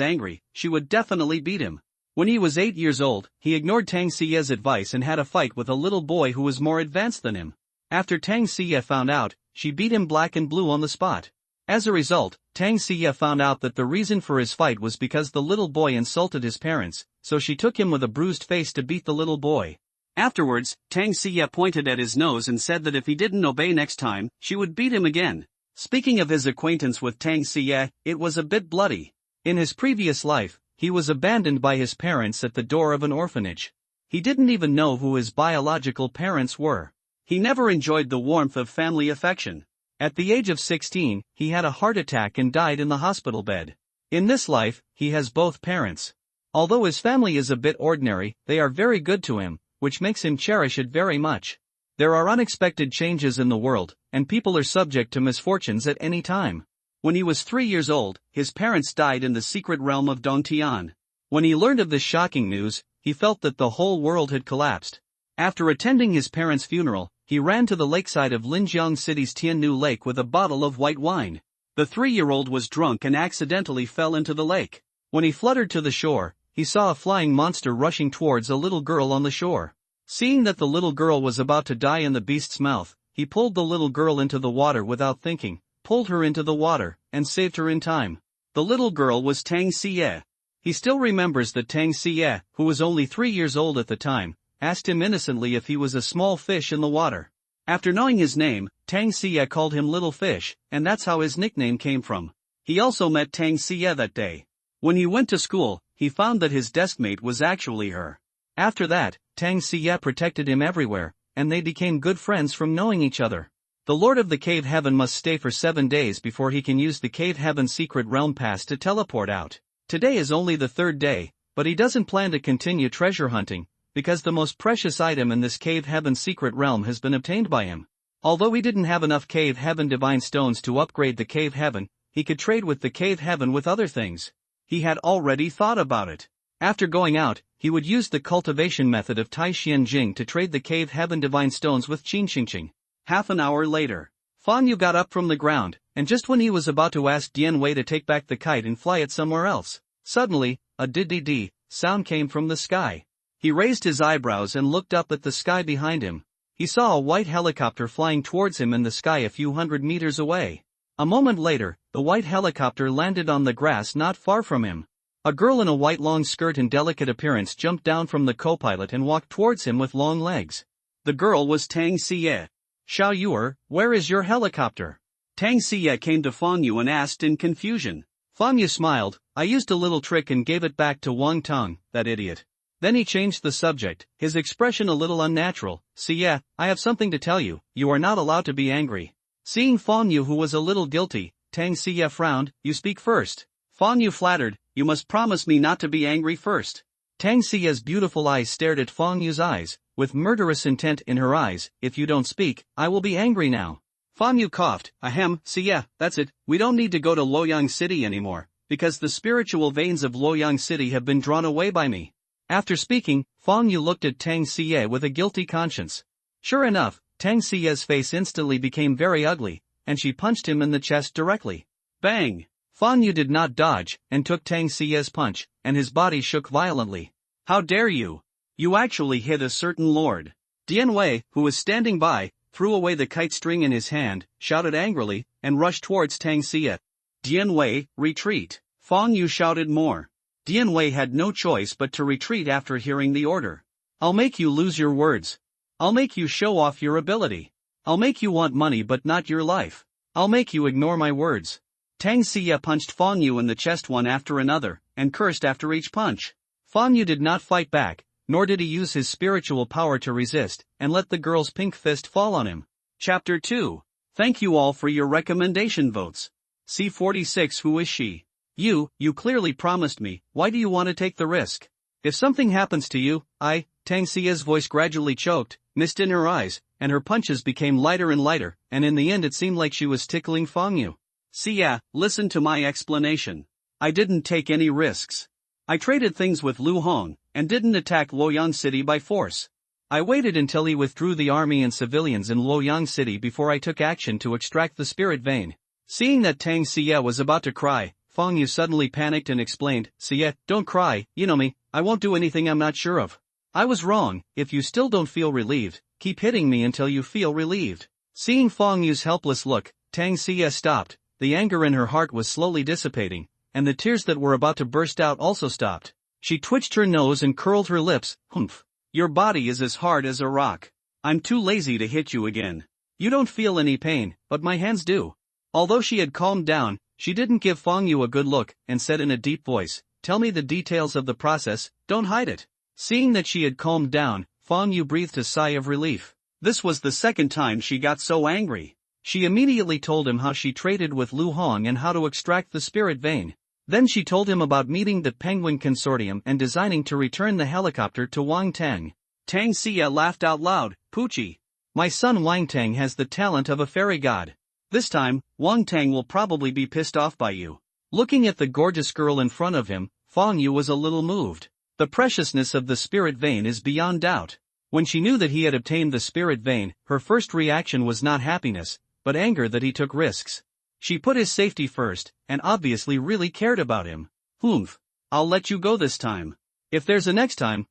angry, she would definitely beat him. When he was 8 years old, he ignored Tang Xie's advice and had a fight with a little boy who was more advanced than him. After Tang Xie found out, she beat him black and blue on the spot. As a result, Tang Xie found out that the reason for his fight was because the little boy insulted his parents, so she took him with a bruised face to beat the little boy. Afterwards, Tang Xie pointed at his nose and said that if he didn't obey next time, she would beat him again. Speaking of his acquaintance with Tang Xie, it was a bit bloody. In his previous life, he was abandoned by his parents at the door of an orphanage. He didn't even know who his biological parents were. He never enjoyed the warmth of family affection. At the age of 16, he had a heart attack and died in the hospital bed. In this life, he has both parents. Although his family is a bit ordinary, they are very good to him, which makes him cherish it very much. There are unexpected changes in the world, and people are subject to misfortunes at any time. When he was 3 years old, his parents died in the secret realm of Dongtian. When he learned of this shocking news, he felt that the whole world had collapsed. After attending his parents' funeral, he ran to the lakeside of Linjiang City's Tiannu Lake with a bottle of white wine. The 3-year-old was drunk and accidentally fell into the lake. When he fluttered to the shore, he saw a flying monster rushing towards a little girl on the shore. Seeing that the little girl was about to die in the beast's mouth, he pulled the little girl into the water without thinking, pulled her into the water, and saved her in time. The little girl was Tang Xie. He still remembers that Tang Xie, who was only 3 years old at the time, asked him innocently if he was a small fish in the water. After knowing his name, Tang Xie called him Little Fish, and that's how his nickname came from. He also met Tang Xie that day. When he went to school, he found that his deskmate was actually her. After that, Tang Xie protected him everywhere, and they became good friends from knowing each other. The Lord of the Cave Heaven must stay for 7 days before he can use the Cave Heaven Secret Realm Pass to teleport out. Today is only the 3rd day, but he doesn't plan to continue treasure hunting, because the most precious item in this Cave Heaven Secret Realm has been obtained by him. Although he didn't have enough Cave Heaven Divine Stones to upgrade the Cave Heaven, he could trade with the Cave Heaven with other things. He had already thought about it. After going out, he would use the cultivation method of Tai Xian Jing to trade the Cave Heaven Divine Stones with Qin Xingqing. Half an hour later, Fan Yu got up from the ground, and just when he was about to ask Dian Wei to take back the kite and fly it somewhere else, suddenly, a dee-dee-dee sound came from the sky. He raised his eyebrows and looked up at the sky behind him. He saw a white helicopter flying towards him in the sky a few hundred meters away. A moment later, the white helicopter landed on the grass not far from him. A girl in a white long skirt and delicate appearance jumped down from the co-pilot and walked towards him with long legs. The girl was Tang Xie. Xiao Yuer, where is your helicopter? Tang Xie came to Fan Yu and asked in confusion. Fan Yu smiled. I used a little trick and gave it back to Wang Tong, that idiot. Then he changed the subject, his expression a little unnatural. Xie, I have something to tell you, you are not allowed to be angry. Seeing Fan Yu, who was a little guilty, Tang Xie frowned. You speak first. Fan Yu flattered. You must promise me not to be angry first. Tang Xie's beautiful eyes stared at Fan Yu's eyes, with murderous intent in her eyes. If you don't speak, I will be angry now. Fan Yu coughed. Ahem, Xie, that's it, we don't need to go to Luoyang City anymore, because the spiritual veins of Luoyang City have been drawn away by me. After speaking, Fan Yu looked at Tang Xie with a guilty conscience. Sure enough, Tang Xie's face instantly became very ugly, and she punched him in the chest directly. Bang! Fan Yu did not dodge, and took Tang Xie's punch, and his body shook violently. How dare you! You actually hit a certain lord. Dian Wei, who was standing by, threw away the kite string in his hand, shouted angrily, and rushed towards Tang Xie. Dian Wei, retreat! Fan Yu shouted more. Dian Wei had no choice but to retreat after hearing the order. I'll make you lose your words. I'll make you show off your ability. I'll make you want money but not your life. I'll make you ignore my words. Tang Xie punched Fang Yu in the chest one after another, and cursed after each punch. Fang Yu did not fight back, nor did he use his spiritual power to resist, and let the girl's pink fist fall on him. Chapter 2. Thank you all for your recommendation votes. C46 Who is she? You clearly promised me, why do you want to take the risk? If something happens to you, Tang Xie's voice gradually choked, mist in her eyes, and her punches became lighter and lighter, and in the end it seemed like she was tickling Fang Yu. Xie, listen to my explanation. I didn't take any risks. I traded things with Lu Hong, and didn't attack Luoyang City by force. I waited until he withdrew the army and civilians in Luoyang City before I took action to extract the spirit vein. Seeing that Tang Xie was about to cry, Fang Yu suddenly panicked and explained, Xie, don't cry, you know me, I won't do anything I'm not sure of. I was wrong. If you still don't feel relieved, keep hitting me until you feel relieved. Seeing Fang Yu's helpless look, Tang Xie stopped. The anger in her heart was slowly dissipating, and the tears that were about to burst out also stopped. She twitched her nose and curled her lips. Humph. Your body is as hard as a rock. I'm too lazy to hit you again. You don't feel any pain, but my hands do. Although she had calmed down, she didn't give Fang Yu a good look, and said in a deep voice, tell me the details of the process, don't hide it. Seeing that she had calmed down, Fang Yu breathed a sigh of relief. This was the second time she got so angry. She immediately told him how she traded with Lu Hong and how to extract the spirit vein. Then she told him about meeting the Penguin Consortium and designing to return the helicopter to Wang Tang. Tang Xie laughed out loud, Poochie. My son Wang Tang has the talent of a fairy god. This time, Wang Tang will probably be pissed off by you. Looking at the gorgeous girl in front of him, Fang Yu was a little moved. The preciousness of the spirit vein is beyond doubt. When she knew that he had obtained the spirit vein, her first reaction was not happiness, but anger that he took risks. She put his safety first, and obviously really cared about him. Humph. I'll let you go this time. If there's a next time,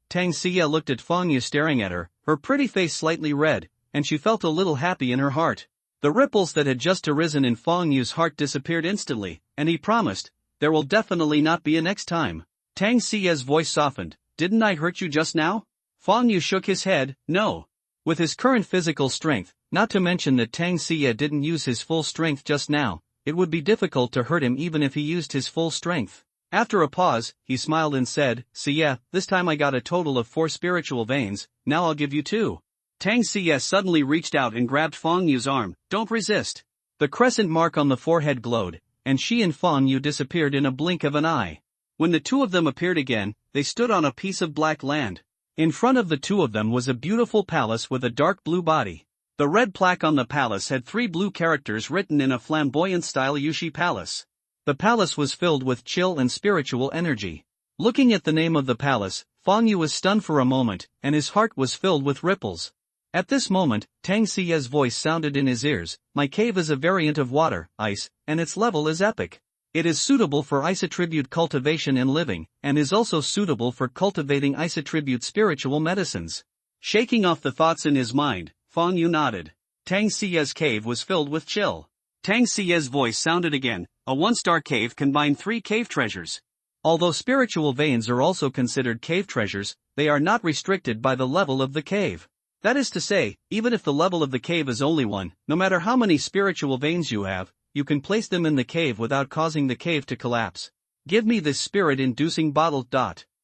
Tang Xie looked at Fang Yu staring at her, her pretty face slightly red, and she felt a little happy in her heart. The ripples that had just arisen in Fang Yu's heart disappeared instantly, and he promised, there will definitely not be a next time. Tang Xie's voice softened, didn't I hurt you just now? Fang Yu shook his head, no. With his current physical strength, not to mention that Tang Xie didn't use his full strength just now, it would be difficult to hurt him even if he used his full strength. After a pause, he smiled and said, Xie, this time I got a total of 4 spiritual veins, now I'll give you 2. Tang Xie suddenly reached out and grabbed Fang Yu's arm, don't resist. The crescent mark on the forehead glowed, and she and Fang Yu disappeared in a blink of an eye. When the two of them appeared again, they stood on a piece of black land. In front of the two of them was a beautiful palace with a dark blue body. The red plaque on the palace had 3 blue characters written in a flamboyant style Yushi Palace. The palace was filled with chill and spiritual energy. Looking at the name of the palace, Fang Yu was stunned for a moment, and his heart was filled with ripples. At this moment, Tang Xie's voice sounded in his ears, my cave is a variant of water, ice, and its level is epic. It is suitable for ice attribute cultivation and living, and is also suitable for cultivating ice attribute spiritual medicines. Shaking off the thoughts in his mind, Fang Yu nodded. Tang Xie's cave was filled with chill. Tang Xie's voice sounded again, a 1-star cave combined 3 cave treasures. Although spiritual veins are also considered cave treasures, they are not restricted by the level of the cave. That is to say, even if the level of the cave is only 1, no matter how many spiritual veins you have, you can place them in the cave without causing the cave to collapse. Give me this spirit-inducing bottle.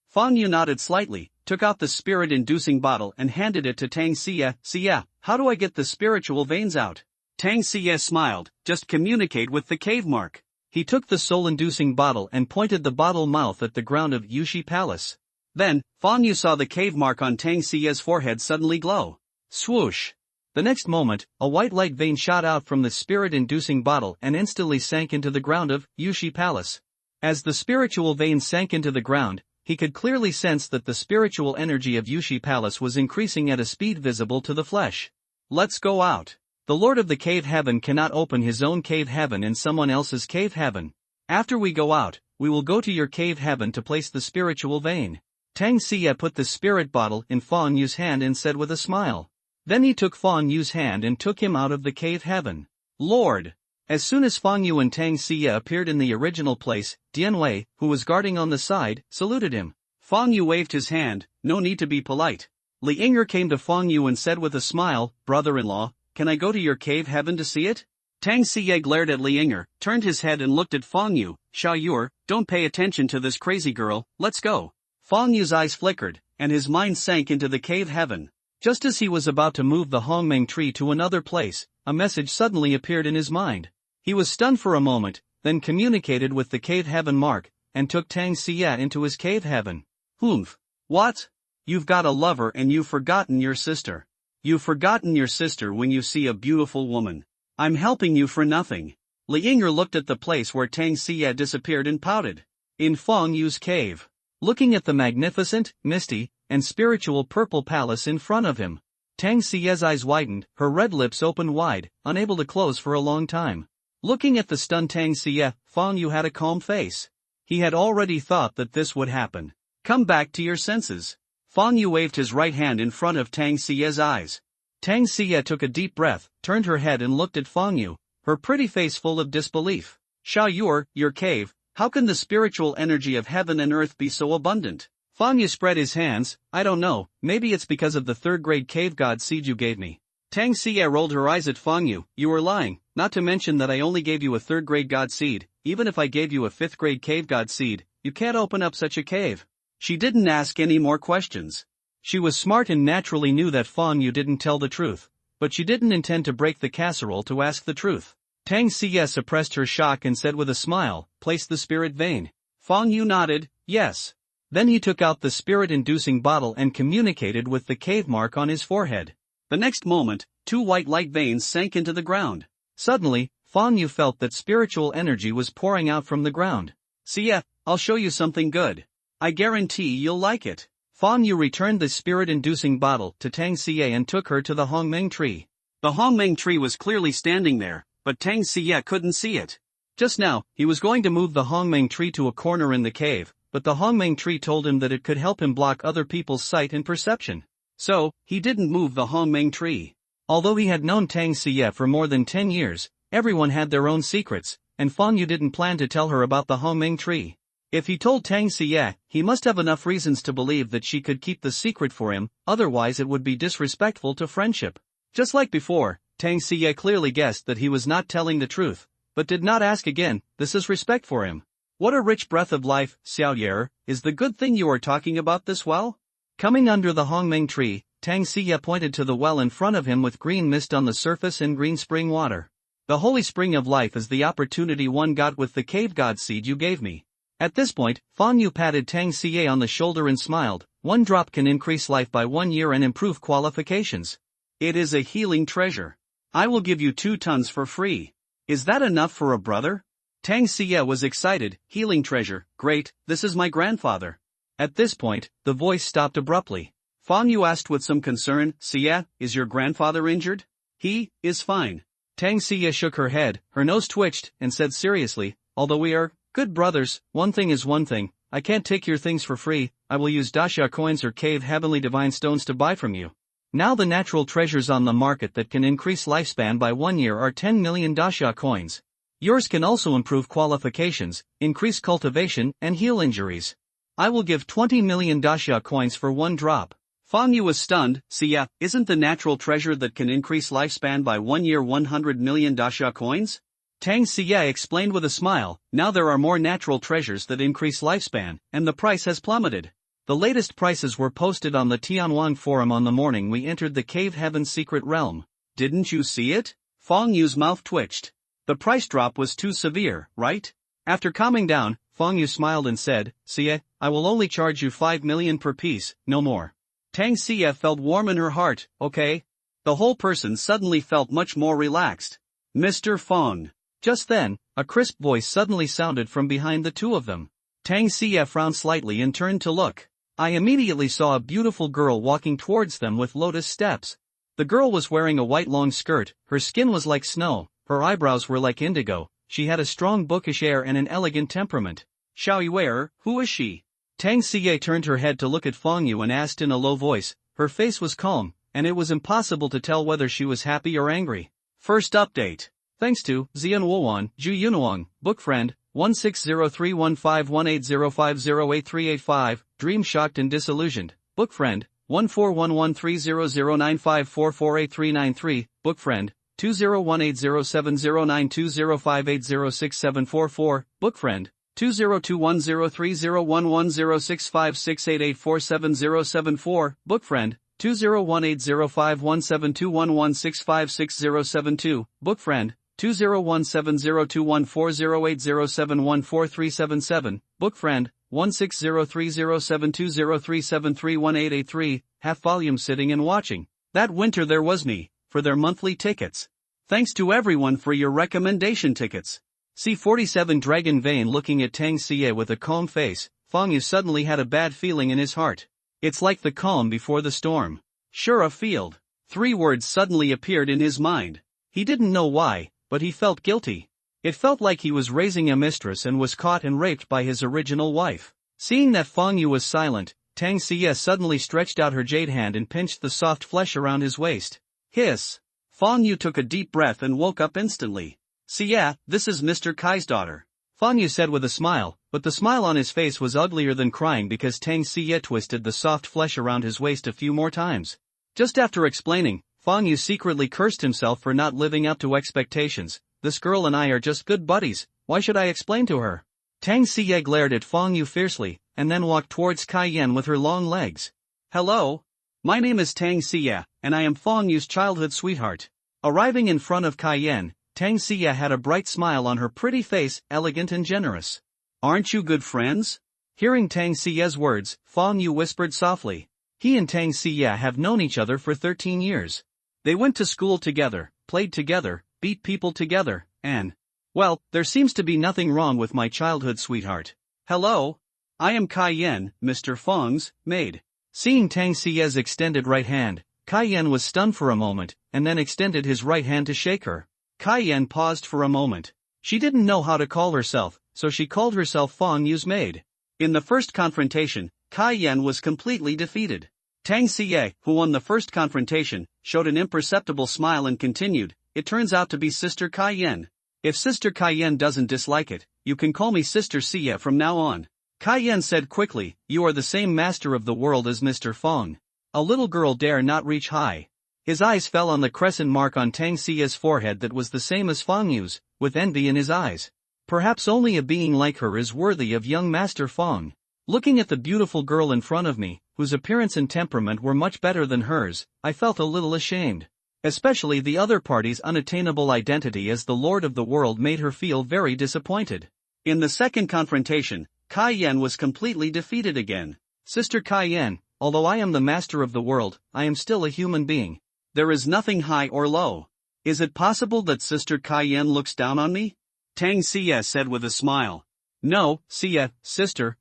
Fang Yu nodded slightly, took out the spirit-inducing bottle and handed it to Tang Xie. Xie, how do I get the spiritual veins out? Tang Xie smiled, just communicate with the cave mark. He took the soul-inducing bottle and pointed the bottle mouth at the ground of Yushi Palace. Then, Fang Yu saw the cave mark on Tang Xie's forehead suddenly glow. Swoosh! The next moment, a white light vein shot out from the spirit-inducing bottle and instantly sank into the ground of Yushi Palace. As the spiritual vein sank into the ground, he could clearly sense that the spiritual energy of Yushi Palace was increasing at a speed visible to the flesh. Let's go out. The Lord of the Cave Heaven cannot open his own cave heaven in someone else's cave heaven. After we go out, we will go to your cave heaven to place the spiritual vein. Tang Xie put the spirit bottle in Fang Yu's hand and said with a smile. Then he took Fang Yu's hand and took him out of the cave heaven. Lord! As soon as Fang Yu and Tang Xie appeared in the original place, Dian Wei, who was guarding on the side, saluted him. Fang Yu waved his hand, no need to be polite. Li Yinger came to Fang Yu and said with a smile, brother-in-law, can I go to your cave heaven to see it? Tang Siye glared at Li Yinger, turned his head and looked at Fang Yu. Xiao Yu, don't pay attention to this crazy girl, let's go. Fang Yu's eyes flickered, and his mind sank into the cave heaven. Just as he was about to move the Hongmeng tree to another place, a message suddenly appeared in his mind. He was stunned for a moment, then communicated with the cave heaven mark, and took Tang Siye into his cave heaven. Humph. What? You've got a lover and you've forgotten your sister. You've forgotten your sister when you see a beautiful woman. I'm helping you for nothing. Li Yinger looked at the place where Tang Siye disappeared and pouted. In Fang Yu's cave. Looking at the magnificent, misty, and spiritual purple palace in front of him, Tang Siye's eyes widened, her red lips opened wide, unable to close for a long time. Looking at the stunned Tang Siye, Fang Yu had a calm face. He had already thought that this would happen. Come back to your senses. Fang Yu waved his right hand in front of Tang Siye's eyes. Tang Siye took a deep breath, turned her head and looked at Fang Yu, her pretty face full of disbelief. Xiao Yu, your cave, how can the spiritual energy of heaven and earth be so abundant? Fang Yu spread his hands. I don't know, maybe it's because of the third-grade cave god seed you gave me. Tang Siye rolled her eyes at Fang Yu. You were lying, not to mention that I only gave you a third-grade god seed. Even if I gave you a fifth-grade cave god seed, you can't open up such a cave. She didn't ask any more questions. She was smart and naturally knew that Fang Yu didn't tell the truth, but she didn't intend to break the casserole to ask the truth. Tang Siye suppressed her shock and said with a smile, place the spirit vein. Fang Yu nodded, yes. Then he took out the spirit-inducing bottle and communicated with the cave mark on his forehead. The next moment, 2 white light veins sank into the ground. Suddenly, Fang Yu felt that spiritual energy was pouring out from the ground. Siye, I'll show you something good. I guarantee you'll like it. Fang Yu returned the spirit-inducing bottle to Tang Siye and took her to the Hongmeng tree. The Hongmeng tree was clearly standing there, but Tang Siye couldn't see it. Just now, he was going to move the Hongmeng tree to a corner in the cave, but the Hongmeng tree told him that it could help him block other people's sight and perception. So, he didn't move the Hongmeng tree. Although he had known Tang Siye for more than 10 years, everyone had their own secrets, and Fang Yu didn't plan to tell her about the Hongmeng tree. If he told Tang Siye, he must have enough reasons to believe that she could keep the secret for him, otherwise it would be disrespectful to friendship. Just like before, Tang Siye clearly guessed that he was not telling the truth, but did not ask again. This is respect for him. What a rich breath of life, Xiao Yer, is the good thing you are talking about this well? Coming under the Hongmeng tree, Tang Siye pointed to the well in front of him with green mist on the surface and green spring water. The holy spring of life is the opportunity one got with the cave god seed you gave me. At this point, Fang Yu patted Tang Siye on the shoulder and smiled. 1 drop can increase life by 1 year and improve qualifications. It is a healing treasure. I will give you 2 tons for free. Is that enough for a brother? Tang Siye was excited. Healing treasure, great, this is my grandfather. At this point, the voice stopped abruptly. Fang Yu asked with some concern, Siye, is your grandfather injured? He is fine. Tang Siye shook her head, her nose twitched, and said seriously, although we are good brothers, one thing is one thing, I can't take your things for free, I will use Dasha coins or cave heavenly divine stones to buy from you. Now the natural treasures on the market that can increase lifespan by 1 year are 10 million Dasha coins. Yours can also improve qualifications, increase cultivation, and heal injuries. I will give 20 million Dasha coins for 1 drop. Fang Yu was stunned. Siye, isn't the natural treasure that can increase lifespan by 1 year 100 million Dasha coins? Tang Siye explained with a smile, now there are more natural treasures that increase lifespan, and the price has plummeted. The latest prices were posted on the Tianwang forum on the morning we entered the cave heaven secret realm. Didn't you see it? Fang Yu's mouth twitched. The price drop was too severe, right? After calming down, Fang Yu smiled and said, Siye, I will only charge you 5 million per piece, no more. Tang Siye felt warm in her heart. Okay? The whole person suddenly felt much more relaxed. Mr. Fang. Just then, a crisp voice suddenly sounded from behind the two of them. Tang Siye frowned slightly and turned to look. I immediately saw a beautiful girl walking towards them with lotus steps. The girl was wearing a white long skirt, her skin was like snow, her eyebrows were like indigo, she had a strong bookish air and an elegant temperament. Xiao Yuer, who is she? Tang Siye turned her head to look at Fang Yu and asked in a low voice. Her face was calm, and it was impossible to tell whether she was happy or angry. First update. Thanks to Zian Wowan, Zhu Yunuang, book friend, 1603151805083885, Dream Shocked and Disillusioned, book friend, 1411300954483393, book friend, 201807092058067444, book friend, 20210301106568847074, book friend, 201805172116567072, book friend, 201702140807143777, book friend, 1603072037318883, half volume sitting and watching. That winter there was me, for their monthly tickets. Thanks to everyone for your recommendation tickets. C47 Dragon Vane looking at Tang Xie with a calm face, Fang Yu suddenly had a bad feeling in his heart. It's like the calm before the storm. Shura Field. 3 words suddenly appeared in his mind. He didn't know why, but he felt guilty. It felt like he was raising a mistress and was caught and raped by his original wife. Seeing that Fang Yu was silent, Tang Xie suddenly stretched out her jade hand and pinched the soft flesh around his waist. Hiss! Fang Yu took a deep breath and woke up instantly. Xie, this is Mr. Kai's daughter. Fang Yu said with a smile, but the smile on his face was uglier than crying because Tang Xie twisted the soft flesh around his waist a few more times. Just after explaining, Fang Yu secretly cursed himself for not living up to expectations. This girl and I are just good buddies, why should I explain to her? Tang Xie glared at Fang Yu fiercely, and then walked towards Kai Yan with her long legs. Hello? My name is Tang Xie, and I am Fang Yu's childhood sweetheart. Arriving in front of Kai Yan, Tang Xie had a bright smile on her pretty face, elegant and generous. Aren't you good friends? Hearing Tang Xie's words, Fang Yu whispered softly. He and Tang Xie have known each other for 13 years. They went to school together, played together, beat people together, and... well, there seems to be nothing wrong with my childhood sweetheart. Hello? I am Kai Yan, Mr. Fang's maid. Seeing Tang Xie's extended right hand, Kai Yan was stunned for a moment, and then extended his right hand to shake her. Kai Yan paused for a moment. She didn't know how to call herself, so she called herself Fang Yu's maid. In the first confrontation, Kai Yan was completely defeated. Tang Xie, who won the first confrontation, showed an imperceptible smile and continued, it turns out to be Sister Kai Yan. If Sister Kai Yan doesn't dislike it, you can call me Sister Xie from now on. Kai Yan said quickly, you are the same master of the world as Mr. Fang. A little girl dare not reach high. His eyes fell on the crescent mark on Tang Xie's forehead that was the same as Fang Yu's, with envy in his eyes. Perhaps only a being like her is worthy of young Master Fang. Looking at the beautiful girl in front of me, whose appearance and temperament were much better than hers, I felt a little ashamed. Especially the other party's unattainable identity as the Lord of the World made her feel very disappointed. In the second confrontation, Kai Yan was completely defeated again. Sister Kai Yan, although I am the master of the world, I am still a human being. There is nothing high or low. Is it possible that Sister Kai Yan looks down on me? Tang Xie said with a smile. No, Xie, sister,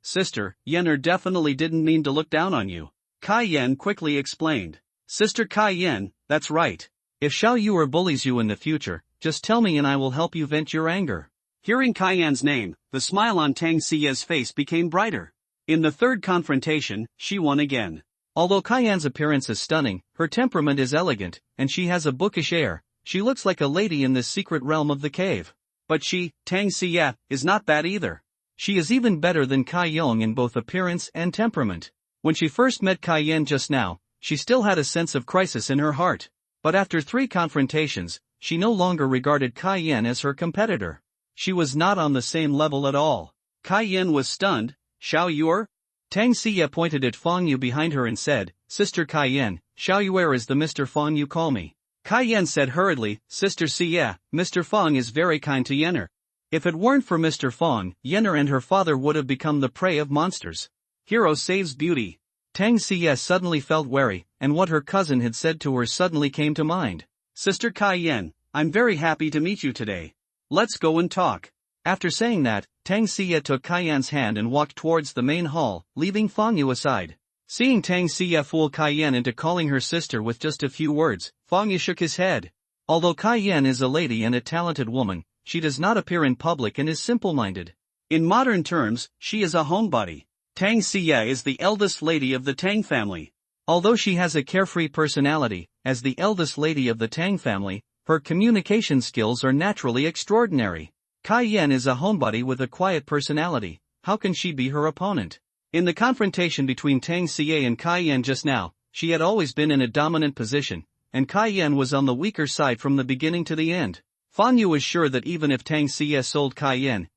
Yener definitely didn't mean to look down on you. Kai Yan quickly explained. Sister Kai Yan, that's right. If Xiao Yuer bullies you in the future, just tell me and I will help you vent your anger. Hearing Kai Yan's name, the smile on Tang Xie's face became brighter. In the third confrontation, she won again. Although Kai Yan's appearance is stunning, her temperament is elegant, and she has a bookish air. She looks like a lady in this secret realm of the cave. But she, Tang Xie, is not that either. She is even better than Kai Yong in both appearance and temperament. When she first met Kai Yan just now, she still had a sense of crisis in her heart. But after 3 confrontations, she no longer regarded Kai Yan as her competitor. She was not on the same level at all. Kai Yan was stunned. Xiao Yuer? Tang Xie pointed at Fang Yu behind her and said, Sister Kai Yan, Xiao Yuer is the Mr. Fang you call me. Kai Yan said hurriedly, Sister Xie, Mr. Fang is very kind to Yener. If it weren't for Mr. Fang, Yener and her father would have become the prey of monsters. Hero saves beauty. Tang Xie suddenly felt wary, and what her cousin had said to her suddenly came to mind. Sister Kai Yan, I'm very happy to meet you today. Let's go and talk. After saying that, Tang Xie took Kai Yan's hand and walked towards the main hall, leaving Fang Yu aside. Seeing Tang Xie fool Kai Yan into calling her sister with just a few words, Fang Yu shook his head. Although Kai Yan is a lady and a talented woman, she does not appear in public and is simple-minded. In modern terms, she is a homebody. Tang Xie is the eldest lady of the Tang family. Although she has a carefree personality, as the eldest lady of the Tang family, her communication skills are naturally extraordinary. Kai Yan is a homebody with a quiet personality. How can she be her opponent? In the confrontation between Tang Xie and Kai Yan just now, she had always been in a dominant position, and Kai Yan was on the weaker side from the beginning to the end. Fan Yu was sure that even if Tang Xie sold Kai Yan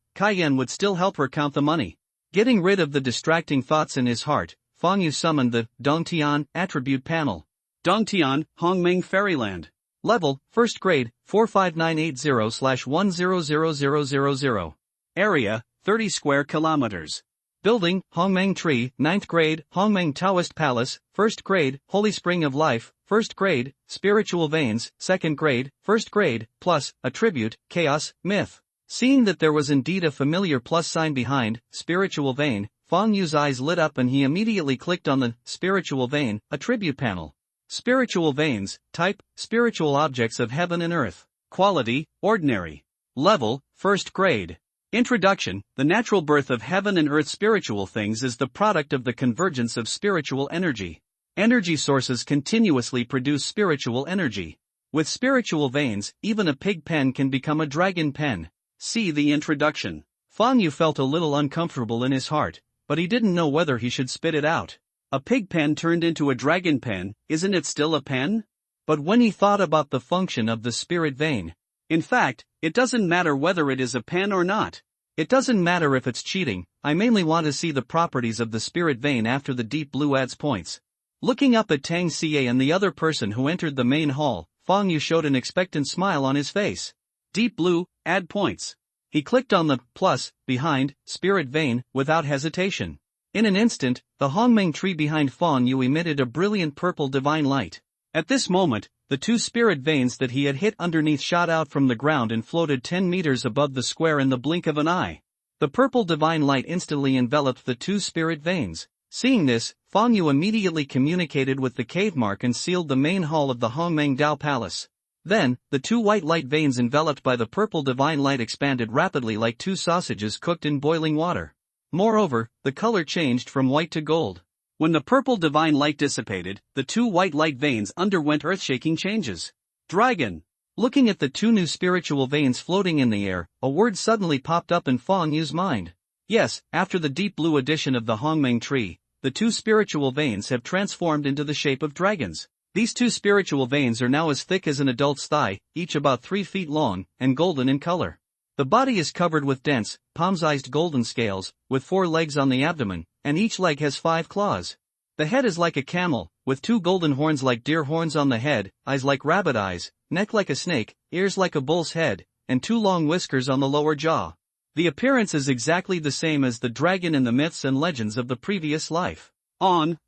would still help her count the money. Getting rid of the distracting thoughts in his heart, Fan Yu summoned the Dongtian attribute panel. Dongtian, Hongmeng Fairyland. Level, 1st grade, 45980/100000. Area, 30 square kilometers. Building, Hongmeng Tree, 9th grade, Hongmeng Taoist Palace, 1st grade, Holy Spring of Life, 1st grade, Spiritual Veins, 2nd grade, 1st grade, plus, attribute, Chaos, Myth. Seeing that there was indeed a familiar plus sign behind, Spiritual Vein, Fan Yu's eyes lit up and he immediately clicked on the Spiritual Vein attribute panel. Spiritual Veins, type, spiritual objects of heaven and earth. Quality, ordinary. Level, 1st grade. Introduction. The natural birth of heaven and earth spiritual things is the product of the convergence of spiritual energy. Energy sources continuously produce spiritual energy. With spiritual veins, even a pig pen can become a dragon pen. See the introduction. Fan Yu felt a little uncomfortable in his heart, but he didn't know whether he should spit it out. A pig pen turned into a dragon pen, isn't it still a pen? But when he thought about the function of the spirit vein, in fact, it doesn't matter whether it is a pen or not. It doesn't matter if it's cheating, I mainly want to see the properties of the spirit vein after the Deep Blue adds points. Looking up at Tang Xie and the other person who entered the main hall, Fan Yu showed an expectant smile on his face. Deep Blue, add points. He clicked on the plus behind spirit vein without hesitation. In an instant, the Hongmeng tree behind Fan Yu emitted a brilliant purple divine light. At this moment, the two spirit veins that he had hit underneath shot out from the ground and floated 10 meters above the square in the blink of an eye. The purple divine light instantly enveloped the two spirit veins. Seeing this, Fan Yu immediately communicated with the cave mark and sealed the main hall of the Hongmeng Dao Palace. Then, the two white light veins enveloped by the purple divine light expanded rapidly like two sausages cooked in boiling water. Moreover, the color changed from white to gold. When the purple divine light dissipated, the two white light veins underwent earth-shaking changes. Dragon. Looking at the two new spiritual veins floating in the air, a word suddenly popped up in Fan Yu's mind. Yes, after the deep blue addition of the Hongmeng tree, the two spiritual veins have transformed into the shape of dragons. These two spiritual veins are now as thick as an adult's thigh, each about 3 feet long, and golden in color. The body is covered with dense, palm-sized golden scales, with 4 legs on the abdomen, and each leg has 5 claws. The head is like a camel, with 2 golden horns like deer horns on the head, eyes like rabbit eyes, neck like a snake, ears like a bull's head, and 2 long whiskers on the lower jaw. The appearance is exactly the same as the dragon in the myths and legends of the previous life. On.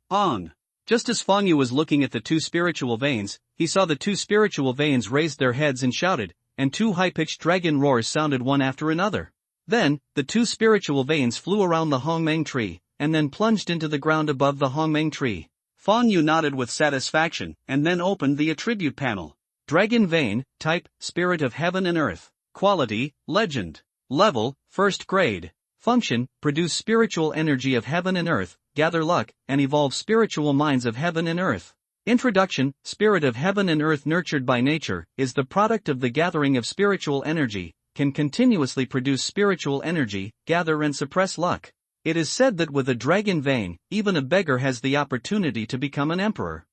Just as Fan Yu was looking at the two spiritual veins, he saw the two spiritual veins raised their heads and shouted, and 2 high-pitched dragon roars sounded one after another. Then, the 2 spiritual veins flew around the Hongmeng tree, and then plunged into the ground above the Hongmeng tree. Fan Yu nodded with satisfaction, and then opened the attribute panel. Dragon vein, type, spirit of heaven and earth. Quality, legend. Level, 1st grade. Function, produce spiritual energy of heaven and earth, gather luck, and evolve spiritual minds of heaven and earth. Introduction. Spirit of heaven and earth nurtured by nature, is the product of the gathering of spiritual energy, can continuously produce spiritual energy, gather and suppress luck. It is said that with a dragon vein, even a beggar has the opportunity to become an emperor.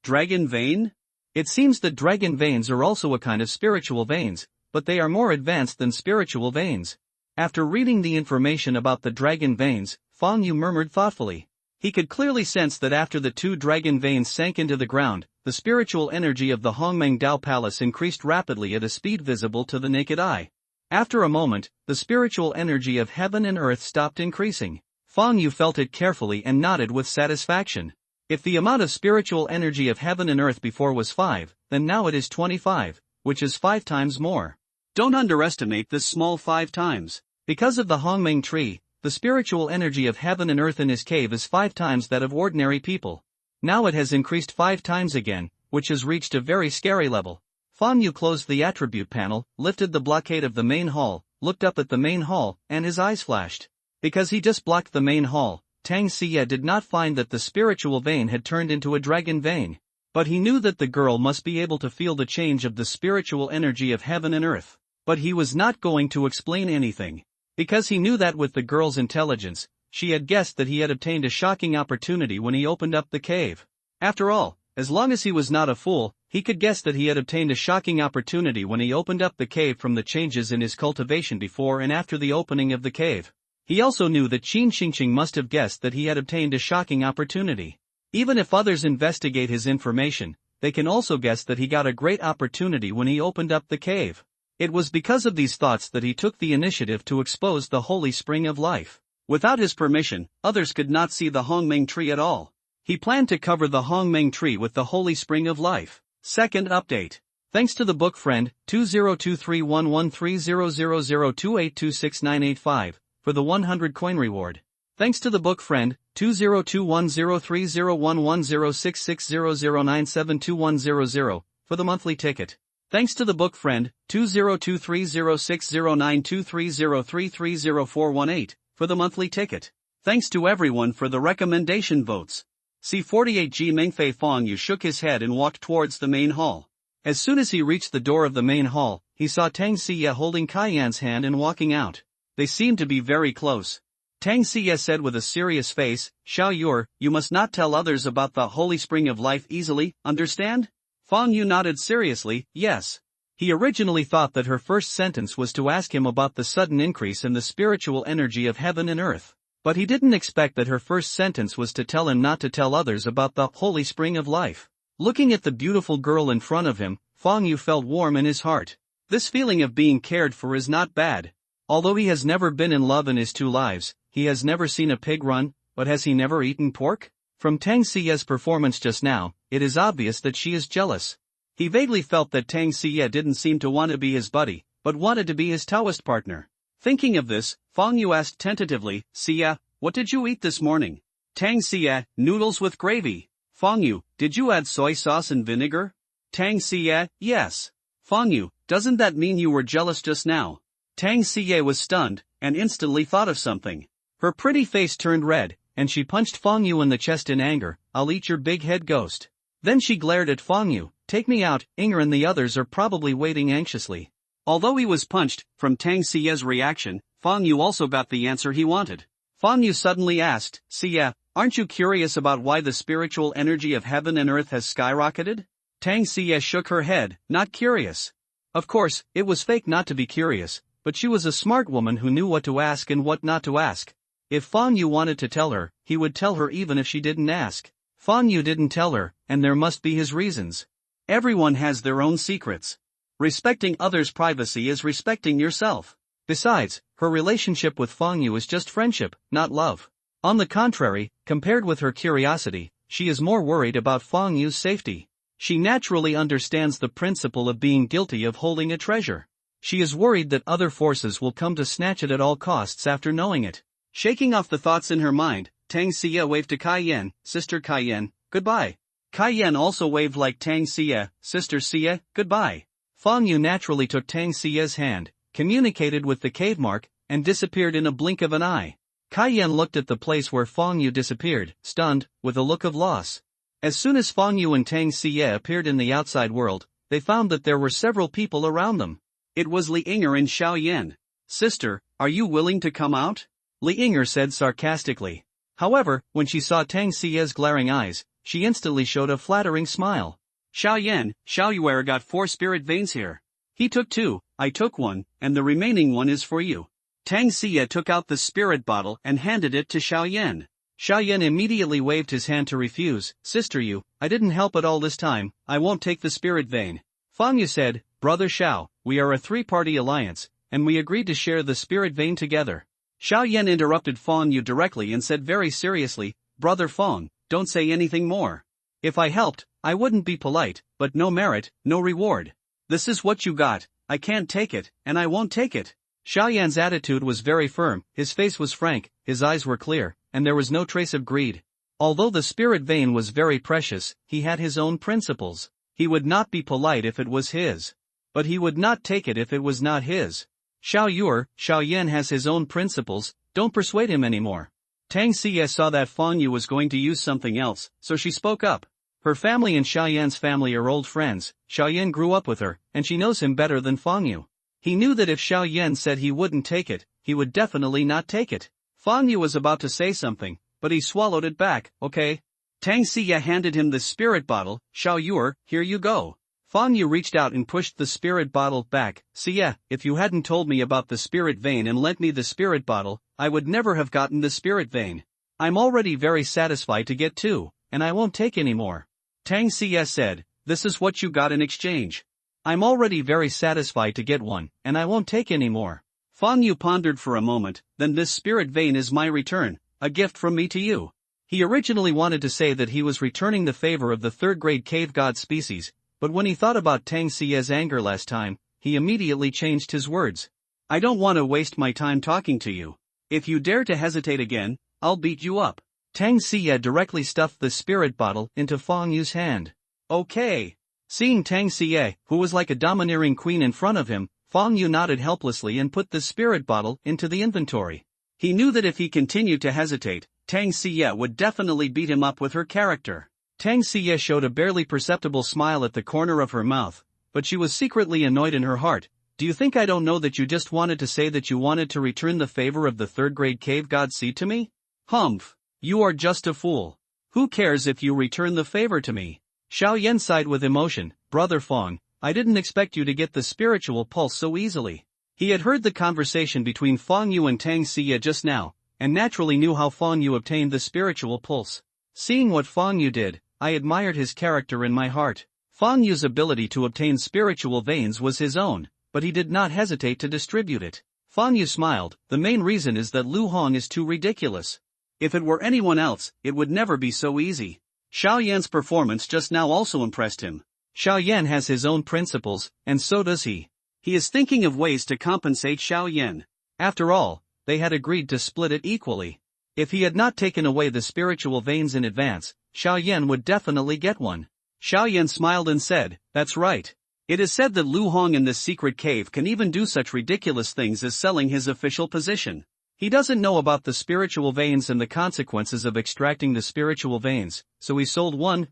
Dragon vein? It seems that dragon veins are also a kind of spiritual veins, but they are more advanced than spiritual veins. After reading the information about the dragon veins, Fan Yu murmured thoughtfully. He could clearly sense that after the 2 dragon veins sank into the ground, the spiritual energy of the Hongmeng Dao Palace increased rapidly at a speed visible to the naked eye. After a moment, the spiritual energy of heaven and earth stopped increasing. Fan Yu felt it carefully and nodded with satisfaction. If the amount of spiritual energy of heaven and earth before was 5, then now it is 25, which is 5 times more. Don't underestimate this small 5 times. Because of the Hongmeng tree, the spiritual energy of heaven and earth in his cave is 5 times that of ordinary people. Now it has increased 5 times again, which has reached a very scary level. Fan Yu closed the attribute panel, lifted the blockade of the main hall, looked up at the main hall, and his eyes flashed. Because he just blocked the main hall, Tang Xie did not find that the spiritual vein had turned into a dragon vein. But he knew that the girl must be able to feel the change of the spiritual energy of heaven and earth. But he was not going to explain anything. Because he knew that with the girl's intelligence, she had guessed that he had obtained a shocking opportunity when he opened up the cave. After all, As long as he was not a fool, he could guess that he had obtained a shocking opportunity when he opened up the cave from the changes in his cultivation before and after the opening of the cave. He also knew that Qin Xingqing must have guessed that he had obtained a shocking opportunity. Even if others investigate his information, they can also guess that he got a great opportunity when he opened up the cave. It was because of these thoughts that he took the initiative to expose the holy spring of life. Without his permission, others could not see the Hongmeng tree at all. He planned to cover the Hongmeng tree with the holy spring of life. Second update. Thanks to the book friend, 202311300028269885, for the 100 coin reward. Thanks to the book friend, 202103011660097210, for the monthly ticket. Thanks to the book friend, 202306092303304118, for the monthly ticket. Thanks to everyone for the recommendation votes. C48G Mengfei Fong Yu shook his head and walked towards the main hall. As soon as he reached the door of the main hall, he saw Tang Siye holding Kai Yan's hand and walking out. They seemed to be very close. Tang Siye said with a serious face, Xiao Yur, you must not tell others about the holy spring of life easily, understand? Fong Yu nodded seriously, yes. He originally thought that her first sentence was to ask him about the sudden increase in the spiritual energy of heaven and earth. But he didn't expect that her first sentence was to tell him not to tell others about the holy spring of life. Looking at the beautiful girl in front of him, Fong Yu felt warm in his heart. This feeling of being cared for is not bad. Although he has never been in love in his 2 lives, he has never seen a pig run, but has he never eaten pork? From Tang Siye's performance just now, it is obvious that she is jealous. He vaguely felt that Tang Siye didn't seem to want to be his buddy, but wanted to be his Taoist partner. Thinking of this, Fong Yu asked tentatively, Siye, what did you eat this morning? Tang Siye, noodles with gravy. Fong Yu, did you add soy sauce and vinegar? Tang Siye, yes. Fong Yu, doesn't that mean you were jealous just now? Tang Siye was stunned, and instantly thought of something. Her pretty face turned red, and she punched Fong Yu in the chest in anger, I'll eat your big head ghost. Then she glared at Fong Yu, take me out, Inger and the others are probably waiting anxiously. Although he was punched, from Tang Siye's reaction, Fong Yu also got the answer he wanted. Fong Yu suddenly asked, Siye, aren't you curious about why the spiritual energy of heaven and earth has skyrocketed? Tang Siye shook her head, not curious. Of course, it was fake not to be curious, but she was a smart woman who knew what to ask and what not to ask. If Fong Yu wanted to tell her, he would tell her even if she didn't ask. Fong Yu didn't tell her, and there must be his reasons. Everyone has their own secrets. Respecting others' privacy is respecting yourself. Besides, her relationship with Fong Yu is just friendship, not love. On the contrary, compared with her curiosity, she is more worried about Fong Yu's safety. She naturally understands the principle of being guilty of holding a treasure. She is worried that other forces will come to snatch it at all costs after knowing it. Shaking off the thoughts in her mind, Tang Siye waved to Kai Yan, Sister Kai Yan, goodbye. Kai Yan also waved like Tang Siye, Sister Siye, goodbye. Fong Yu naturally took Tang Siye's hand, communicated with the cave mark, and disappeared in a blink of an eye. Kai Yan looked at the place where Fong Yu disappeared, stunned, with a look of loss. As soon as Fong Yu and Tang Siye appeared in the outside world, they found that there were several people around them. It was Li Inger and Xiao Yan. Sister, are you willing to come out? Li Inger said sarcastically. However, when she saw Tang Siye's glaring eyes, she instantly showed a flattering smile. Xiao Yan, Xiao Yuer got 4 spirit veins here. He took 2, I took 1, and the remaining 1 is for you. Tang Siye took out the spirit bottle and handed it to Xiao Yan. Xiao Yan immediately waved his hand to refuse. Sister Yu, I didn't help at all this time, I won't take the spirit vein. Fong Yu said, Brother Xiao, we are a 3-party alliance, and we agreed to share the spirit vein together. Xiao Yan interrupted Fong Yu directly and said very seriously, Brother Fong, don't say anything more. If I helped, I wouldn't be polite, but no merit, no reward. This is what you got, I can't take it, and I won't take it. Xiao Yan's attitude was very firm, his face was frank, his eyes were clear, and there was no trace of greed. Although the spirit vein was very precious, he had his own principles. He would not be polite if it was his. But he would not take it if it was not his. Xiao Yuer, Xiao Yan has his own principles, don't persuade him anymore. Tang Siye saw that Fong Yu was going to use something else, so she spoke up. Her family and Xiao Yan's family are old friends, Xiao Yan grew up with her, and she knows him better than Fong Yu. He knew that if Xiao Yan said he wouldn't take it, he would definitely not take it. Fong Yu was about to say something, but he swallowed it back, okay? Tang Xie handed him the spirit bottle. Xiao Yue, here you go. Fang Yu reached out and pushed the spirit bottle back. Xie, if you hadn't told me about the spirit vein and lent me the spirit bottle, I would never have gotten the spirit vein. I'm already very satisfied to get two, and I won't take any more. Tang Xie said, this is what you got in exchange. I'm already very satisfied to get one, and I won't take any more. Fang Yu pondered for a moment, then this spirit vein is my return, a gift from me to you. He originally wanted to say that he was returning the favor of the third-grade cave god species, but when he thought about Tang Xie's anger last time, he immediately changed his words. I don't want to waste my time talking to you. If you dare to hesitate again, I'll beat you up. Tang Xie directly stuffed the spirit bottle into Fang Yu's hand. Okay. Seeing Tang Xie, who was like a domineering queen in front of him, Fang Yu nodded helplessly and put the spirit bottle into the inventory. He knew that if he continued to hesitate, Tang Xie would definitely beat him up with her character. Tang Xie showed a barely perceptible smile at the corner of her mouth, but she was secretly annoyed in her heart. Do you think I don't know that you just wanted to say that you wanted to return the favor of the third-grade cave god seed to me? Humph. You are just a fool. Who cares if you return the favor to me? Xiao Yan sighed with emotion. Brother Fang, I didn't expect you to get the spiritual pulse so easily. He had heard the conversation between Fang Yu and Tang Xie just now, and naturally knew how Fang Yu obtained the spiritual pulse. Seeing what Fang Yu did, I admired his character in my heart. Fang Yu's ability to obtain spiritual veins was his own, but he did not hesitate to distribute it. Fang Yu smiled. The main reason is that Lu Hong is too ridiculous. If it were anyone else, it would never be so easy. Xiao Yan's performance just now also impressed him. Xiao Yan has his own principles, and so does he. He is thinking of ways to compensate Xiao Yan. After all, they had agreed to split it equally. If he had not taken away the spiritual veins in advance, Xiao Yan would definitely get one. Xiao Yan smiled and said, that's right. It is said that Lu Hong in this secret cave can even do such ridiculous things as selling his official position. He doesn't know about the spiritual veins and the consequences of extracting the spiritual veins, so he sold one.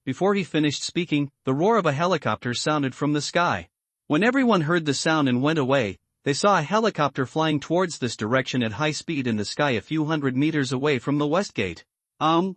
Before he finished speaking, the roar of a helicopter sounded from the sky. When everyone heard the sound and went away, they saw a helicopter flying towards this direction at high speed in the sky a few hundred meters away from the west gate. Fang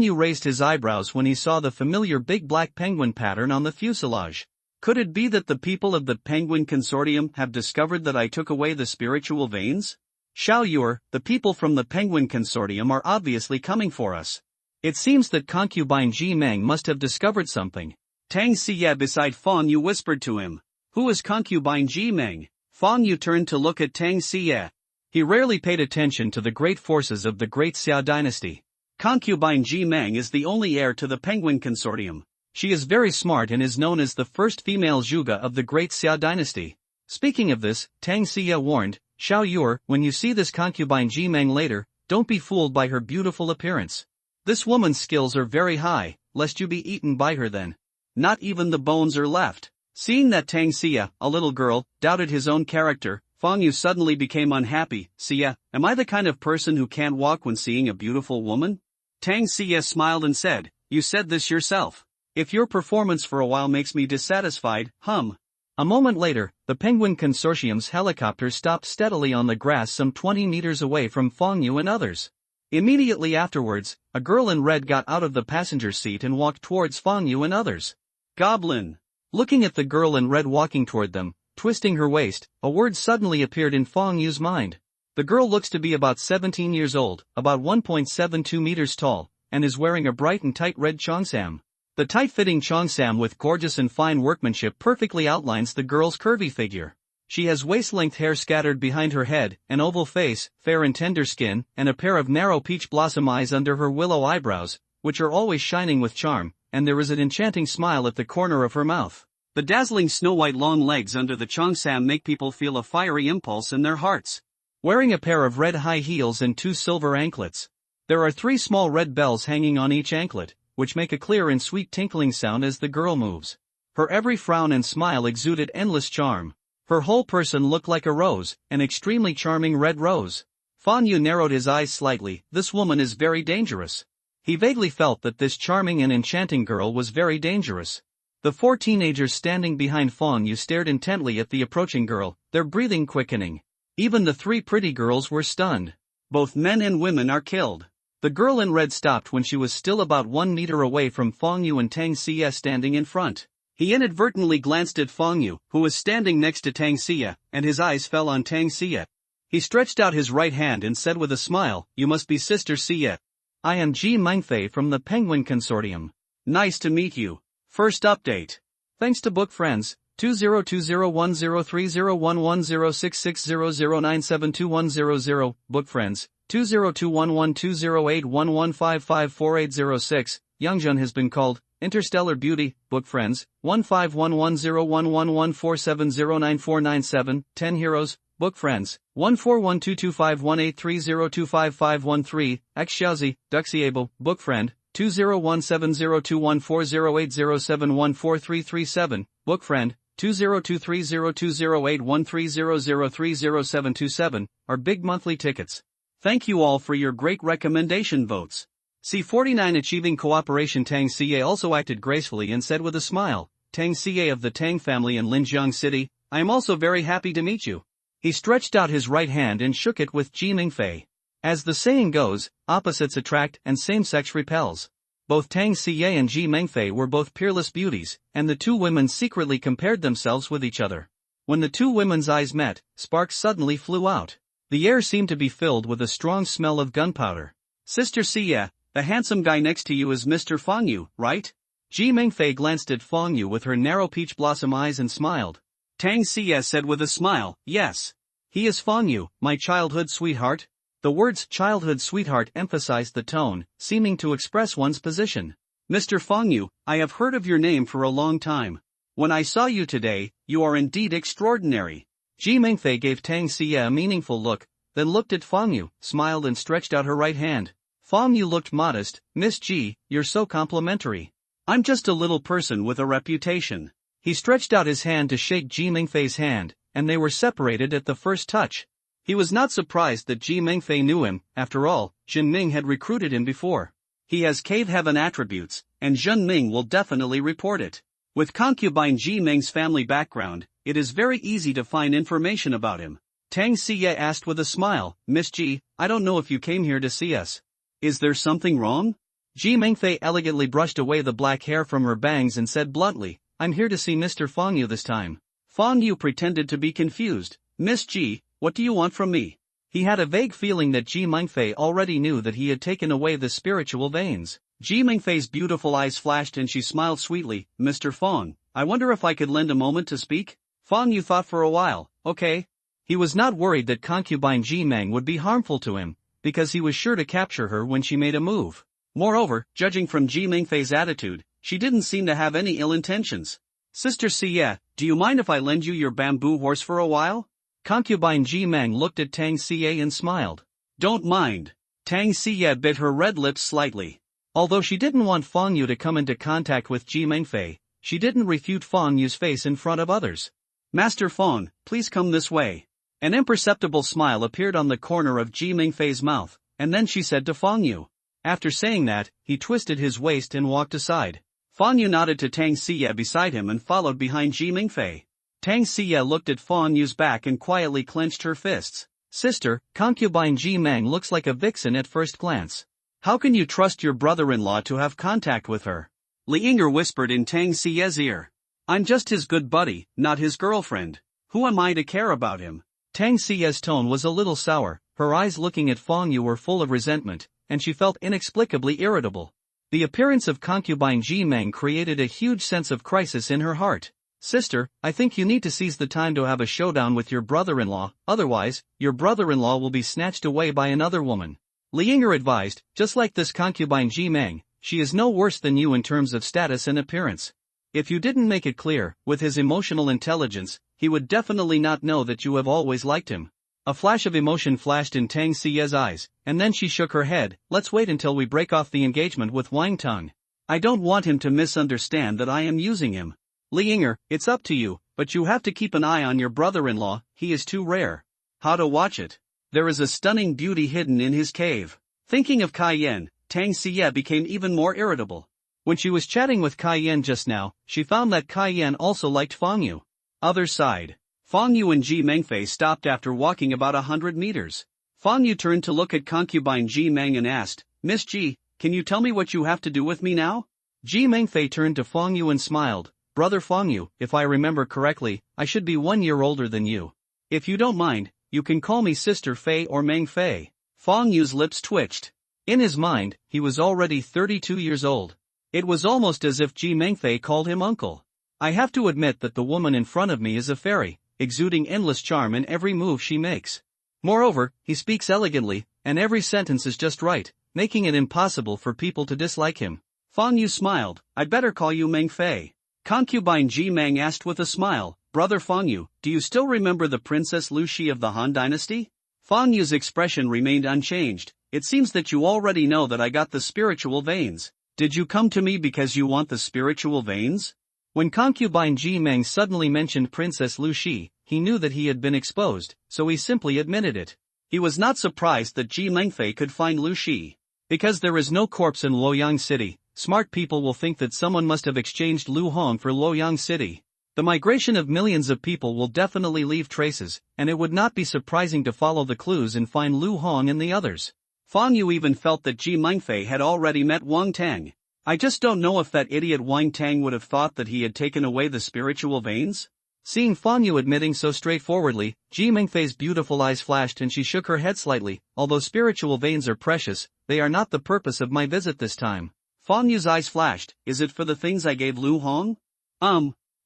Yu raised his eyebrows when he saw the familiar big black penguin pattern on the fuselage. Could it be that the people of the Penguin Consortium have discovered that I took away the spiritual veins? Xiao Yue, the people from the Penguin Consortium are obviously coming for us. It seems that concubine Ji Meng must have discovered something. Tang Xie beside Fang Yu whispered to him. Who is concubine Ji Meng? Fang Yu turned to look at Tang Xie. He rarely paid attention to the great forces of the Great Xia dynasty. Concubine Ji Meng is the only heir to the Penguin Consortium. She is very smart and is known as the first female Zhuge of the Great Xia dynasty. Speaking of this, Tang Xie warned, Xiao Yue, when you see this concubine Ji Meng later, don't be fooled by her beautiful appearance. This woman's skills are very high, lest you be eaten by her then. Not even the bones are left. Seeing that Tang Xie, a little girl, doubted his own character, Fang Yu suddenly became unhappy. Xie, am I the kind of person who can't walk when seeing a beautiful woman? Tang Xie smiled and said, you said this yourself. If your performance for a while makes me dissatisfied, A moment later, the Penguin Consortium's helicopter stopped steadily on the grass some 20 meters away from Fang Yu and others. Immediately afterwards, a girl in red got out of the passenger seat and walked towards Fang Yu and others. Goblin. Looking at the girl in red walking toward them, twisting her waist, a word suddenly appeared in Fang Yu's mind. The girl looks to be about 17 years old, about 1.72 meters tall, and is wearing a bright and tight red cheongsam. The tight-fitting cheongsam with gorgeous and fine workmanship perfectly outlines the girl's curvy figure. She has waist-length hair scattered behind her head, an oval face, fair and tender skin, and a pair of narrow peach blossom eyes under her willow eyebrows, which are always shining with charm, and there is an enchanting smile at the corner of her mouth. The dazzling snow-white long legs under the cheongsam make people feel a fiery impulse in their hearts. Wearing a pair of red high heels and 2 silver anklets. There are 3 small red bells hanging on each anklet, which make a clear and sweet tinkling sound as the girl moves. Her every frown and smile exuded endless charm. Her whole person looked like a rose, an extremely charming red rose. Fang Yu narrowed his eyes slightly. This woman is very dangerous. He vaguely felt that this charming and enchanting girl was very dangerous. The 4 teenagers standing behind Fang Yu stared intently at the approaching girl, their breathing quickening. Even the 3 pretty girls were stunned. Both men and women are killed. The girl in red stopped when she was still about 1 meter away from Fong Yu and Tang Xie standing in front. He inadvertently glanced at Fong Yu, who was standing next to Tang Xie, and his eyes fell on Tang Xie. He stretched out his right hand and said with a smile, "You must be Sister Xie. I am Ji Mengfei from the Penguin Consortium. Nice to meet you. First update. Thanks to Book Friends, 20201030110660097210, Book Friends, 2021120811554806, Youngjun has been called, Interstellar Beauty, Book Friends, 1511011147094997, 10 Heroes, Book Friends, 1412251830255513, X Xiaozi, Duxiable, Book Friend, 201702140807143337, Book Friend, 202302081300300727, are big monthly tickets. Thank you all for your great recommendation votes. C49 achieving cooperation. Tang Xie also acted gracefully and said with a smile, Tang Xie of the Tang family in Linjiang City, I am also very happy to meet you. He stretched out his right hand and shook it with Ji Mengfei. As the saying goes, opposites attract and same-sex repels. Both Tang Xie and Ji Mengfei were both peerless beauties, and the two women secretly compared themselves with each other. When the two women's eyes met, sparks suddenly flew out. The air seemed to be filled with a strong smell of gunpowder. Sister Xie, the handsome guy next to you is Mr. Fong Yu, right? Ji Mengfei glanced at Fong Yu with her narrow peach blossom eyes and smiled. Tang Xie said with a smile, yes. He is Fong Yu, my childhood sweetheart. The words childhood sweetheart emphasized the tone, seeming to express one's position. Mr. Fong Yu, I have heard of your name for a long time. When I saw you today, you are indeed extraordinary. Ji Mengfei gave Tang Xie a meaningful look, then looked at Fong Yu, smiled and stretched out her right hand. Fong Yu looked modest. Miss Ji, you're so complimentary. I'm just a little person with a reputation. He stretched out his hand to shake Ji Mengfei's hand, and they were separated at the first touch. He was not surprised that Ji Mengfei knew him. After all, Jin Ming had recruited him before. He has cave heaven attributes, and Jin Ming will definitely report it. With concubine Ji Ming's family background, it is very easy to find information about him. Tang Xie asked with a smile, Miss Ji, I don't know if you came here to see us. Is there something wrong? Ji Mengfei elegantly brushed away the black hair from her bangs and said bluntly, I'm here to see Mr. Fong Yu this time. Fong Yu pretended to be confused. Miss Ji, what do you want from me? He had a vague feeling that Ji Mengfei already knew that he had taken away the spiritual veins. Ji Mengfei's beautiful eyes flashed and she smiled sweetly. Mr. Fong, I wonder if I could lend a moment to speak? Fong Yu thought for a while. Okay. He was not worried that concubine Ji Meng would be harmful to him, because he was sure to capture her when she made a move. Moreover, judging from Ji Mengfei's attitude, she didn't seem to have any ill intentions. Sister Xie, do you mind if I lend you your bamboo horse for a while? Concubine Ji Meng looked at Tang Xie and smiled. Don't mind. Tang Xie bit her red lips slightly. Although she didn't want Fong Yu to come into contact with Ji Mengfei, she didn't refute Fong Yu's face in front of others. Master Fong, please come this way. An imperceptible smile appeared on the corner of Ji Mengfei's mouth, and then she said to Fong Yu. After saying that, he twisted his waist and walked aside. Fong Yu nodded to Tang Xie beside him and followed behind Ji Mengfei. Tang Xie looked at Fong Yu's back and quietly clenched her fists. Sister, concubine Ji Meng looks like a vixen at first glance. How can you trust your brother-in-law to have contact with her? Li Yinger whispered in Tang Xie's ear. I'm just his good buddy, not his girlfriend. Who am I to care about him? Tang Xie's tone was a little sour, her eyes looking at Fong Yu were full of resentment, and she felt inexplicably irritable. The appearance of concubine Ji Meng created a huge sense of crisis in her heart. Sister, I think you need to seize the time to have a showdown with your brother-in-law, otherwise, your brother-in-law will be snatched away by another woman. Li Yinger advised, just like this concubine Ji Meng, she is no worse than you in terms of status and appearance. If you didn't make it clear, with his emotional intelligence, he would definitely not know that you have always liked him. A flash of emotion flashed in Tang Xie's eyes, and then she shook her head. Let's wait until we break off the engagement with Wang Tong. I don't want him to misunderstand that I am using him. Li Yinger, it's up to you, but you have to keep an eye on your brother-in-law, he is too rare. How to watch it? There is a stunning beauty hidden in his cave. Thinking of Kai Yan, Tang Xie became even more irritable. When she was chatting with Kai Yan just now, she found that Kai Yan also liked Fong Yu. Other side. Fong Yu and Ji Mengfei stopped after walking about 100 meters. Fong Yu turned to look at concubine Ji Meng and asked, Miss Ji, can you tell me what you have to do with me now? Ji Mengfei turned to Fang Yu and smiled. Brother Fang Yu, if I remember correctly, I should be 1 year older than you. If you don't mind, you can call me Sister Fei or Meng Fei. Fang Yu's lips twitched. In his mind, he was already 32 years old. It was almost as if Ji Mengfei called him uncle. I have to admit that the woman in front of me is a fairy, exuding endless charm in every move she makes. Moreover, he speaks elegantly, and every sentence is just right, making it impossible for people to dislike him. Fang Yu smiled. I'd better call you Meng Fei. Concubine Ji Meng asked with a smile, Brother Fang Yu, do you still remember the Princess Lu Shi of the Han Dynasty? Fang Yu's expression remained unchanged. It seems that you already know that I got the spiritual veins. Did you come to me because you want the spiritual veins? When concubine Ji Meng suddenly mentioned Princess Lu Shi, he knew that he had been exposed, so he simply admitted it. He was not surprised that Ji Mengfei could find Lu Shi. Because there is no corpse in Luoyang City, smart people will think that someone must have exchanged Lu Hong for Luoyang City. The migration of millions of people will definitely leave traces, and it would not be surprising to follow the clues and find Lu Hong and the others. Fang Yu even felt that Ji Mengfei had already met Wang Tang. I just don't know if that idiot Wang Tang would have thought that he had taken away the spiritual veins? Seeing Fang Yu admitting so straightforwardly, Ji Mengfei's beautiful eyes flashed and she shook her head slightly. Although spiritual veins are precious, they are not the purpose of my visit this time. Fang Yu's eyes flashed. Is it for the things I gave Lu Hong?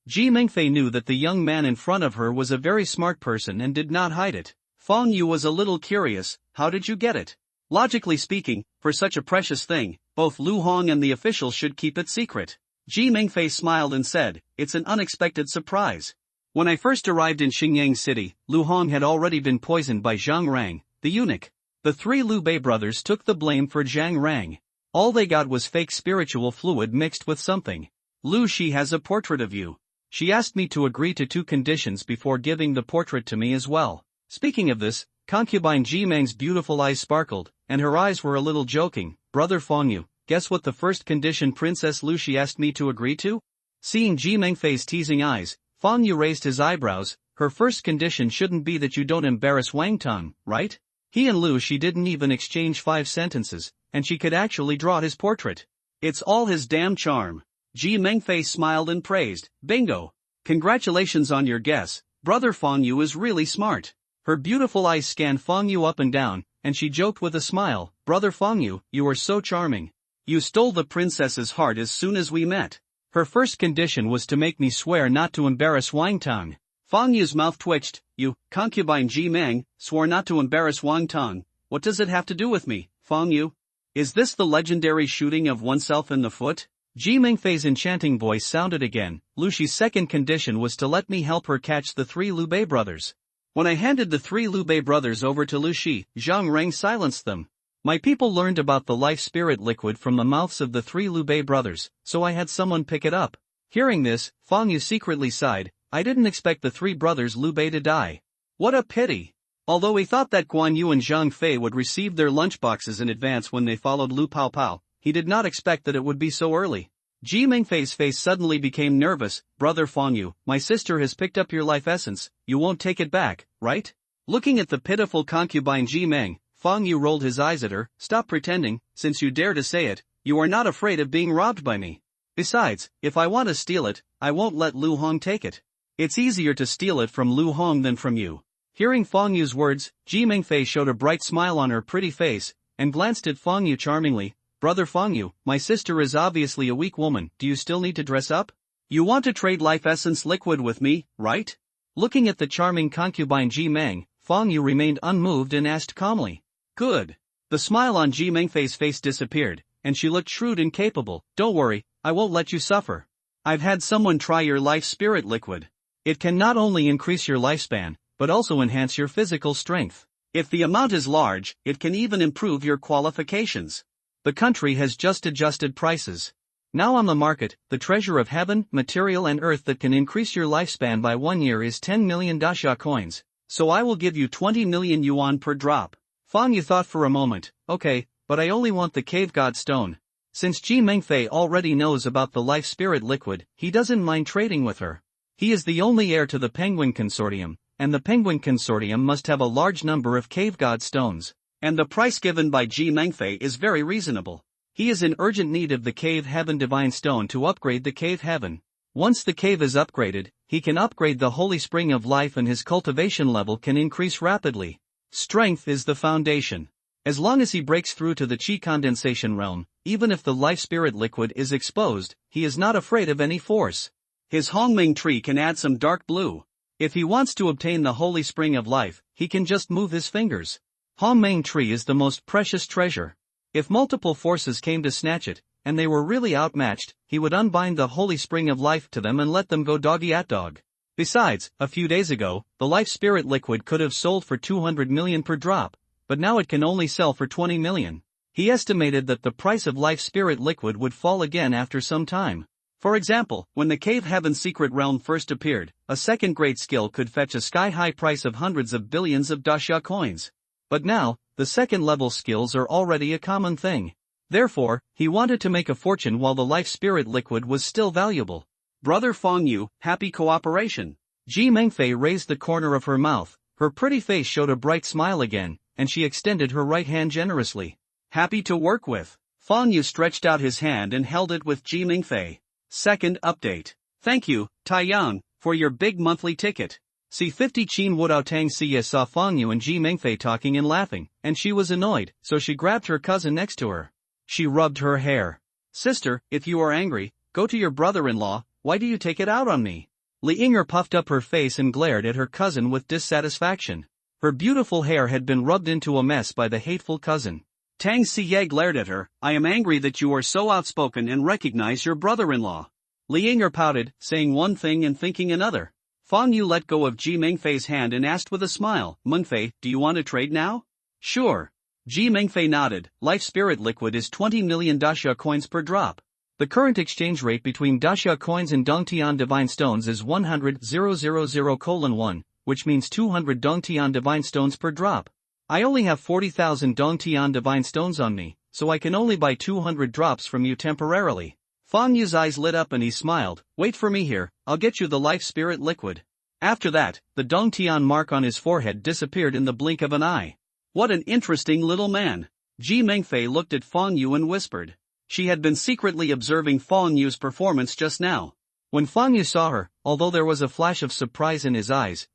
Ji Mengfei knew that the young man in front of her was a very smart person and did not hide it. Fang Yu was a little curious. How did you get it? Logically speaking, for such a precious thing, both Lu Hong and the officials should keep it secret. Ji Mengfei smiled and said, it's an unexpected surprise. When I first arrived in Xingyang City, Lu Hong had already been poisoned by Zhang Rang, the eunuch. The 3 Liu Bei brothers took the blame for Zhang Rang. All they got was fake spiritual fluid mixed with something. Lu Shi has a portrait of you. She asked me to agree to 2 conditions before giving the portrait to me as well. Speaking of this, concubine Ji Meng's beautiful eyes sparkled, and her eyes were a little joking. Brother Fang Yu, guess what the first condition Princess Lu Shi asked me to agree to? Seeing Ji Mengfei's teasing eyes, Fang Yu raised his eyebrows. Her first condition shouldn't be that you don't embarrass Wang Tang, right? He and Lu Shi didn't even exchange 5 sentences, and she could actually draw his portrait. It's all his damn charm. Ji Mengfei smiled and praised. Bingo! Congratulations on your guess. Brother Fang Yu is really smart. Her beautiful eyes scanned Fang Yu up and down, and she joked with a smile. Brother Fang Yu, you are so charming. You stole the princess's heart as soon as we met. Her first condition was to make me swear not to embarrass Wang Tang. Fang Yu's mouth twitched. You, concubine Ji Meng, swore not to embarrass Wang Tang. What does it have to do with me, Fang Yu? Is this the legendary shooting of oneself in the foot? Ji Mengfei's enchanting voice sounded again. Lu Shi's second condition was to let me help her catch the 3 Liu Bei brothers. When I handed the 3 Liu Bei brothers over to Lu Shi, Zhang Rang silenced them. My people learned about the life spirit liquid from the mouths of the 3 Liu Bei brothers, so I had someone pick it up. Hearing this, Fang Yu secretly sighed. I didn't expect the 3 brothers Liu Bei to die. What a pity. Although he thought that Guan Yu and Zhang Fei would receive their lunchboxes in advance when they followed Lu Pao Pao, he did not expect that it would be so early. Ji Mengfei's face suddenly became nervous. Brother Fang Yu, my sister has picked up your life essence. You won't take it back, right? Looking at the pitiful concubine Ji Meng, Fang Yu rolled his eyes at her. Stop pretending. Since you dare to say it, you are not afraid of being robbed by me. Besides, if I want to steal it, I won't let Lu Hong take it. It's easier to steal it from Lu Hong than from you. Hearing Fang Yu's words, Ji Mengfei showed a bright smile on her pretty face, and glanced at Fang Yu charmingly. Brother Fang Yu, my sister is obviously a weak woman. Do you still need to dress up? You want to trade life essence liquid with me, right? Looking at the charming concubine Ji Meng, Fang Yu remained unmoved and asked calmly. Good. The smile on Ji Mengfei's face disappeared, and she looked shrewd and capable. Don't worry, I won't let you suffer. I've had someone try your life spirit liquid. It can not only increase your lifespan, but also enhance your physical strength. If the amount is large, it can even improve your qualifications. The country has just adjusted prices. Now on the market, the treasure of heaven, material and earth that can increase your lifespan by 1 year is 10 million dasha coins. So I will give you 20 million yuan per drop. Fang Yu thought for a moment. Okay, but I only want the cave god stone. Since Ji Mengfei already knows about the life spirit liquid, he doesn't mind trading with her. He is the only heir to the Penguin Consortium, and the Penguin Consortium must have a large number of cave god stones. And the price given by Ji Mengfei is very reasonable. He is in urgent need of the Cave Heaven Divine Stone to upgrade the Cave Heaven. Once the cave is upgraded, he can upgrade the Holy Spring of Life and his cultivation level can increase rapidly. Strength is the foundation. As long as he breaks through to the Qi condensation realm, even if the life spirit liquid is exposed, he is not afraid of any force. His Hongming tree can add some dark blue. If he wants to obtain the Holy Spring of Life, he can just move his fingers. Hongming tree is the most precious treasure. If multiple forces came to snatch it, and they were really outmatched, he would unbind the Holy Spring of Life to them and let them go doggy-at-dog. Besides, a few days ago, the life spirit liquid could have sold for 200 million per drop, but now it can only sell for 20 million. He estimated that the price of life spirit liquid would fall again after some time. For example, when the Cave Heaven Secret Realm first appeared, a second great skill could fetch a sky-high price of hundreds of billions of Daxia coins. But now, the second-level skills are already a common thing. Therefore, he wanted to make a fortune while the life spirit liquid was still valuable. Brother Fong Yu, happy cooperation. Ji Mengfei raised the corner of her mouth, her pretty face showed a bright smile again, and she extended her right hand generously. Happy to work with. Fong Yu stretched out his hand and held it with Ji Mengfei. Second update. Thank you, Tai Yang, for your big monthly ticket. C50 Qin Wudao Tang Siya saw Fong Yu and Ji Mengfei talking and laughing, and she was annoyed, so she grabbed her cousin next to her. She rubbed her hair. Sister, if you are angry, go to your brother-in-law, why do you take it out on me? Li Yinger puffed up her face and glared at her cousin with dissatisfaction. Her beautiful hair had been rubbed into a mess by the hateful cousin. Tang Siya glared at her, I am angry that you are so outspoken and recognize your brother-in-law. Li Yinger pouted, saying one thing and thinking another. Fong Yu let go of Ji Mengfei's hand and asked with a smile, Mengfei, do you want to trade now? Sure. Ji Mengfei nodded. Life spirit liquid is 20 million Daxia coins per drop. The current exchange rate between Daxia coins and Dongtian divine stones is 100,000:1, which means 200 Dongtian divine stones per drop. I only have 40,000 Dongtian divine stones on me, so I can only buy 200 drops from you temporarily. Fong Yu's eyes lit up and he smiled, wait for me here, I'll get you the life spirit liquid. After that, the Dongtian mark on his forehead disappeared in the blink of an eye. What an interesting little man. Ji Mengfei looked at Fong Yu and whispered. She had been secretly observing Fong Yu's performance just now. When Fong Yu saw her, although there was a flash of surprise in his eyes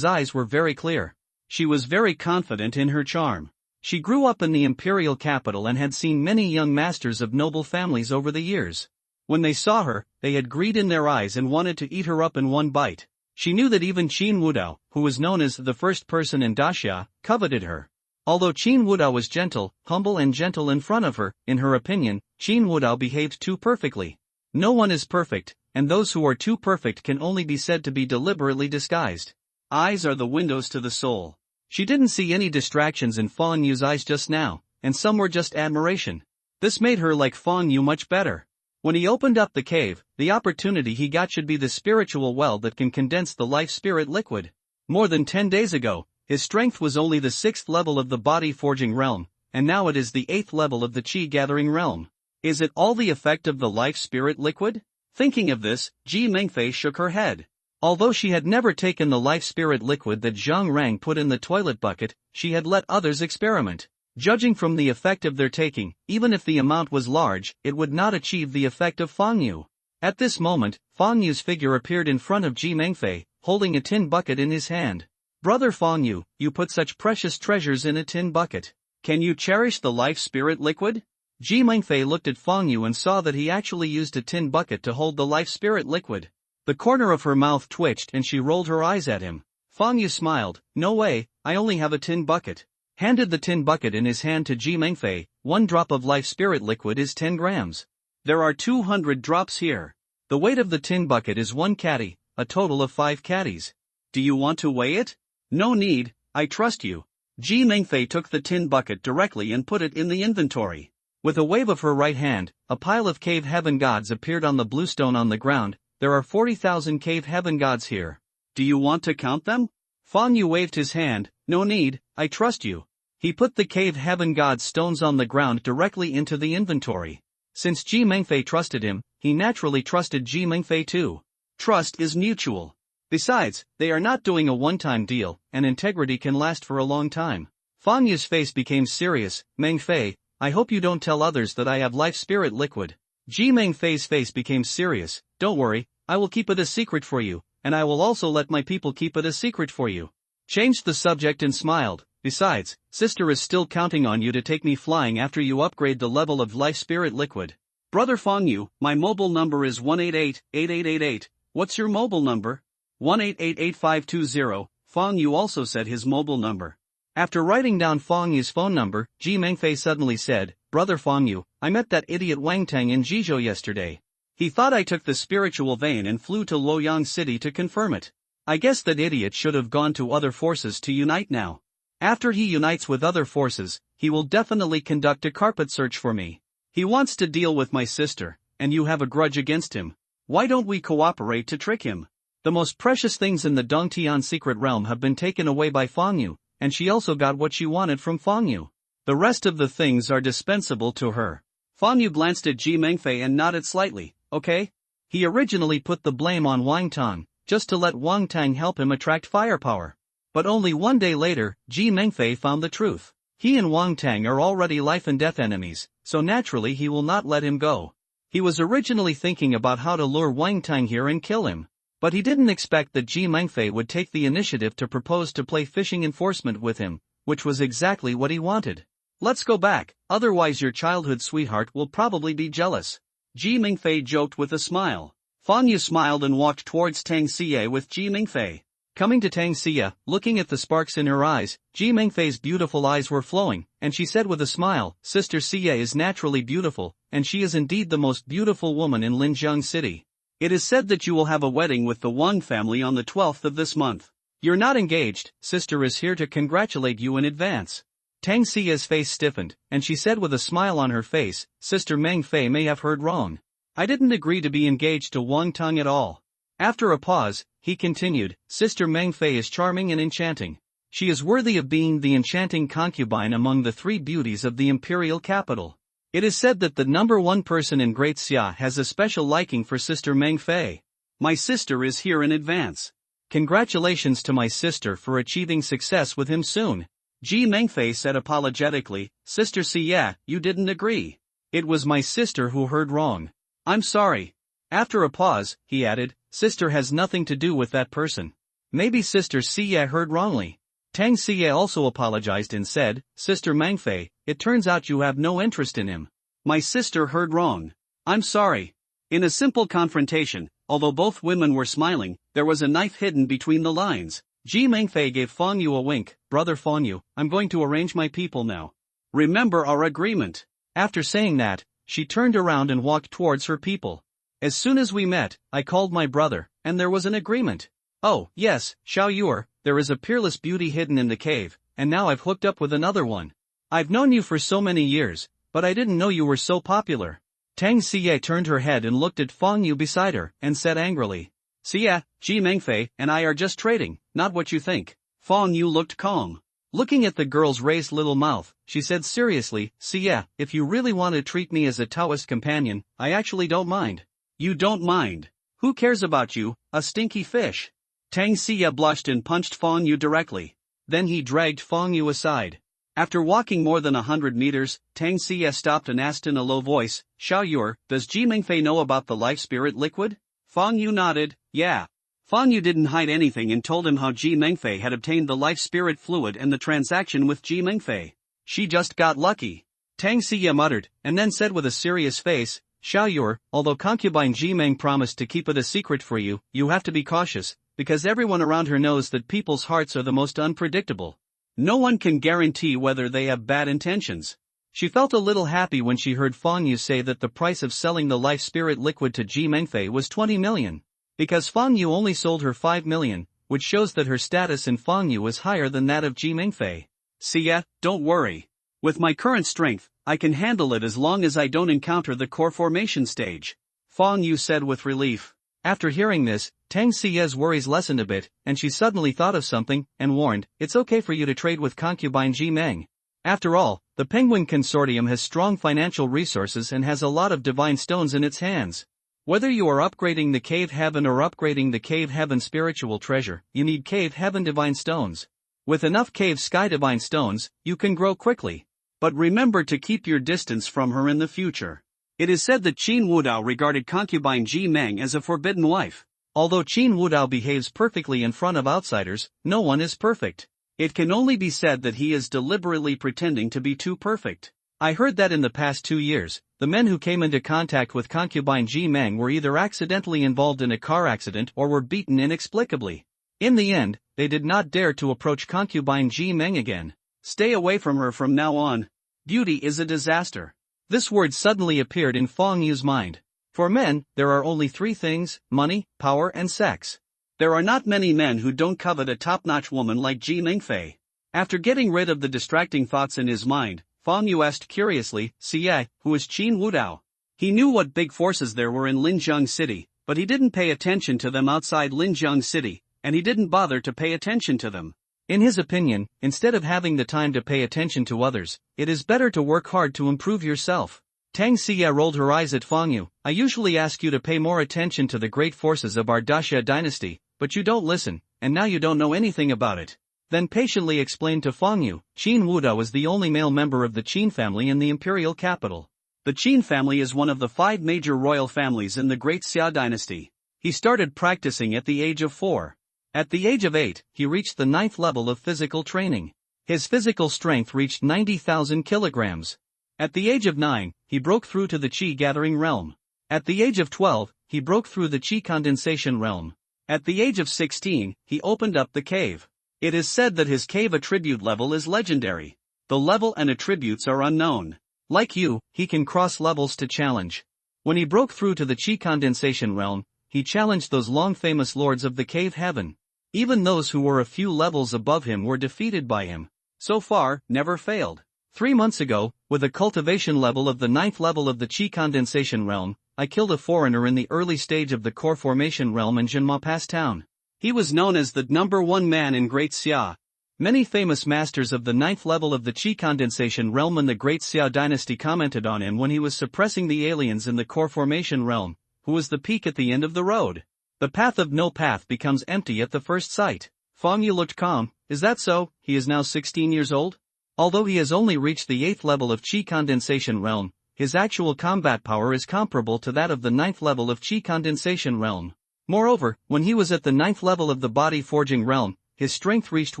were very clear. She was very confident in her charm. She grew up in the imperial capital and had seen many young masters of noble families over the years. When they saw her, they had greed in their eyes and wanted to eat her up in one bite. She knew that even Qin Wudao, who was known as the first person in Daxia, coveted her. Although Qin Wudao was gentle, humble and gentle in front of her, in her opinion, Qin Wudao behaved too perfectly. No one is perfect, and those who are too perfect can only be said to be deliberately disguised. Eyes are the windows to the soul. She didn't see any distractions in Fong Yu's eyes just now, and some were just admiration. This made her like Fong Yu much better. When he opened up the cave, the opportunity he got should be the spiritual well that can condense the life spirit liquid. More than 10 days ago, his strength was only the 6th level of the body forging realm, and now it is the 8th level of the Qi gathering realm. Is it all the effect of the life spirit liquid? Thinking of this, Ji Mengfei shook her head. Although she had never taken the life spirit liquid that Zhang Rang put in the toilet bucket, she had let others experiment. Judging from the effect of their taking, even if the amount was large, it would not achieve the effect of Fong Yu. At this moment, Fong Yu's figure appeared in front of Ji Mengfei, holding a tin bucket in his hand. Brother Fong Yu, you put such precious treasures in a tin bucket. Can you cherish the life spirit liquid? Ji Mengfei looked at Fong Yu and saw that he actually used a tin bucket to hold the life spirit liquid. The corner of her mouth twitched and she rolled her eyes at him. Fong Yu smiled, no way, I only have a tin bucket. Handed the tin bucket in his hand to Ji Mengfei, 1 drop of life spirit liquid is 10 grams. There are 200 drops here. The weight of the tin bucket is 1 caddy, a total of 5 caddies. Do you want to weigh it? No need, I trust you. Ji Mengfei took the tin bucket directly and put it in the inventory. With a wave of her right hand, a pile of cave heaven gods appeared on the blue stone on the ground. There are 40,000 cave heaven gods here. Do you want to count them? Fong Yu waved his hand, no need, I trust you. He put the cave heaven gods stones on the ground directly into the inventory. Since Ji Mengfei trusted him, he naturally trusted Ji Mengfei too. Trust is mutual. Besides, they are not doing a one-time deal, and integrity can last for a long time. Fang Yu's face became serious. Meng Fei, I hope you don't tell others that I have life spirit liquid. Ji Meng Fei's face became serious. Don't worry, I will keep it a secret for you, and I will also let my people keep it a secret for you. Changed the subject and smiled. Besides, sister is still counting on you to take me flying after you upgrade the level of life spirit liquid. Brother Fang Yu, my mobile number is 188-8888. What's your mobile number? 1888520. Fang Yu also said his mobile number. After writing down Fang Yu's phone number, Ji Mengfei suddenly said, Brother Fang Yu, I met that idiot Wang Tang in Jizhou yesterday. He thought I took the spiritual vein and flew to Luoyang City to confirm it. I guess that idiot should have gone to other forces to unite now. After he unites with other forces, he will definitely conduct a carpet search for me. He wants to deal with my sister, and you have a grudge against him. Why don't we cooperate to trick him? The most precious things in the Dongtian secret realm have been taken away by Fang Yu, and she also got what she wanted from Fang Yu. The rest of the things are dispensable to her. Fang Yu glanced at Ji Mengfei and nodded slightly. Okay? He originally put the blame on Wang Tang, just to let Wang Tang help him attract firepower. But only one day later, Ji Mengfei found the truth. He and Wang Tang are already life and death enemies, so naturally he will not let him go. He was originally thinking about how to lure Wang Tang here and kill him. But he didn't expect that Ji Mengfei would take the initiative to propose to play fishing enforcement with him, which was exactly what he wanted. Let's go back, otherwise your childhood sweetheart will probably be jealous. Ji Mengfei joked with a smile. Fang Yu smiled and walked towards Tang Xie with Ji Mengfei. Coming to Tang Xie, looking at the sparks in her eyes, Ji Mengfei's beautiful eyes were flowing, and she said with a smile, Sister Xie is naturally beautiful, and she is indeed the most beautiful woman in Linjiang City. It is said that you will have a wedding with the Wang family on the 12th of this month. You're not engaged, sister is here to congratulate you in advance. Tang Xie's face stiffened, and she said with a smile on her face, Sister Meng Fei may have heard wrong. I didn't agree to be engaged to Wang Tang at all. After a pause, he continued, Sister Meng Fei is charming and enchanting. She is worthy of being the enchanting concubine among the three beauties of the imperial capital. It is said that the number one person in Great Xia has a special liking for Sister Meng Fei. My sister is here in advance. Congratulations to my sister for achieving success with him soon. Ji Mengfei said apologetically, Sister Xie, you didn't agree. It was my sister who heard wrong. I'm sorry. After a pause, he added, Sister has nothing to do with that person. Maybe Sister Xie heard wrongly. Tang Xie also apologized and said, Sister Mengfei, it turns out you have no interest in him. My sister heard wrong. I'm sorry. In a simple confrontation, although both women were smiling, there was a knife hidden between the lines. Ji Mengfei gave Fang Yu a wink. Brother Fang Yu, I'm going to arrange my people now. Remember our agreement. After saying that, she turned around and walked towards her people. As soon as we met, I called my brother, and there was an agreement. Oh, yes, Xiao Yuer, there is a peerless beauty hidden in the cave, and now I've hooked up with another one. I've known you for so many years, but I didn't know you were so popular. Tang Xie turned her head and looked at Fang Yu beside her, and said angrily, Xie, Ji Mengfei and I are just trading, not what you think. Fang Yu looked calm. Looking at the girl's raised little mouth, she said seriously, Xie, if you really want to treat me as a Taoist companion, I actually don't mind. You don't mind? Who cares about you, a stinky fish? Tang Xie blushed and punched Fang Yu directly. Then he dragged Fang Yu aside. After walking more than 100 meters, Tang Xie stopped and asked in a low voice, Xiao Yuer, does Ji Mengfei know about the life spirit liquid? Fang Yu nodded, yeah. Fang Yu didn't hide anything and told him how Ji Mengfei had obtained the life spirit fluid and the transaction with Ji Mengfei. She just got lucky. Tang Xie muttered, and then said with a serious face, Xiao Yuer, although concubine Ji Meng promised to keep it a secret for you, you have to be cautious, because everyone around her knows that people's hearts are the most unpredictable. No one can guarantee whether they have bad intentions. She felt a little happy when she heard Fang Yu say that the price of selling the life spirit liquid to Ji Mengfei was 20 million. Because Fang Yu only sold her 5 million, which shows that her status in Fang Yu is higher than that of Ji Mengfei. Xie, don't worry. With my current strength, I can handle it as long as I don't encounter the core formation stage. Fang Yu said with relief. After hearing this, Tang Xie's worries lessened a bit, and she suddenly thought of something, and warned, it's okay for you to trade with concubine Ji Meng. After all, the Penguin Consortium has strong financial resources and has a lot of divine stones in its hands. Whether you are upgrading the Cave Heaven or upgrading the Cave Heaven spiritual treasure, you need Cave Heaven divine stones. With enough cave sky divine stones, you can grow quickly. But remember to keep your distance from her in the future. It is said that Qin Wudao regarded concubine Ji Meng as a forbidden wife. Although Qin Wudao behaves perfectly in front of outsiders, no one is perfect. It can only be said that he is deliberately pretending to be too perfect. I heard that in the past 2 years, the men who came into contact with concubine Ji Meng were either accidentally involved in a car accident or were beaten inexplicably. In the end, they did not dare to approach concubine Ji Meng again. Stay away from her from now on. Beauty is a disaster. This word suddenly appeared in Fang Yu's mind. For men, there are only 3 things: money, power and sex. There are not many men who don't covet a top-notch woman like Ji Mingfei. After getting rid of the distracting thoughts in his mind, Fang Yu asked curiously, "Xie, who is Qin Wudao?" He knew what big forces there were in Linjiang City, but he didn't pay attention to them outside Linjiang City, and he didn't bother to pay attention to them. In his opinion, instead of having the time to pay attention to others, it is better to work hard to improve yourself. Tang Xie rolled her eyes at Fang Yu. "I usually ask you to pay more attention to the great forces of our Daxia dynasty, but you don't listen, and now you don't know anything about it." Then patiently explained to Fang Yu, "Qin Wudao is the only male member of the Qin family in the imperial capital. The Qin family is one of the 5 major royal families in the great Xia dynasty. He started practicing at the age of 4. At the age of 8, he reached the 9th level of physical training. His physical strength reached 90,000 kilograms. At the age of 9, he broke through to the Qi gathering realm. At the age of 12, he broke through the Qi condensation realm. At the age of 16, he opened up the cave. It is said that his cave attribute level is legendary. The level and attributes are unknown. Like you, he can cross levels to challenge. When he broke through to the Qi condensation realm, he challenged those long-famous lords of the cave heaven. Even those who were a few levels above him were defeated by him. So far, never failed. 3 months ago, with a cultivation level of the 9th level of the Qi condensation realm, I killed a foreigner in the early stage of the core formation realm in Jinma Pass town. He was known as the #1 man in Great Xia. Many famous masters of the 9th level of the Qi condensation realm in the Great Xia dynasty commented on him when he was suppressing the aliens in the core formation realm, who was the peak at the end of the road. The path of no path becomes empty at the first sight. Fang Yu looked calm. Is that so? He is now 16 years old? Although he has only reached the 8th level of Qi condensation realm, his actual combat power is comparable to that of the 9th level of Qi condensation realm. Moreover, when he was at the 9th level of the body forging realm, his strength reached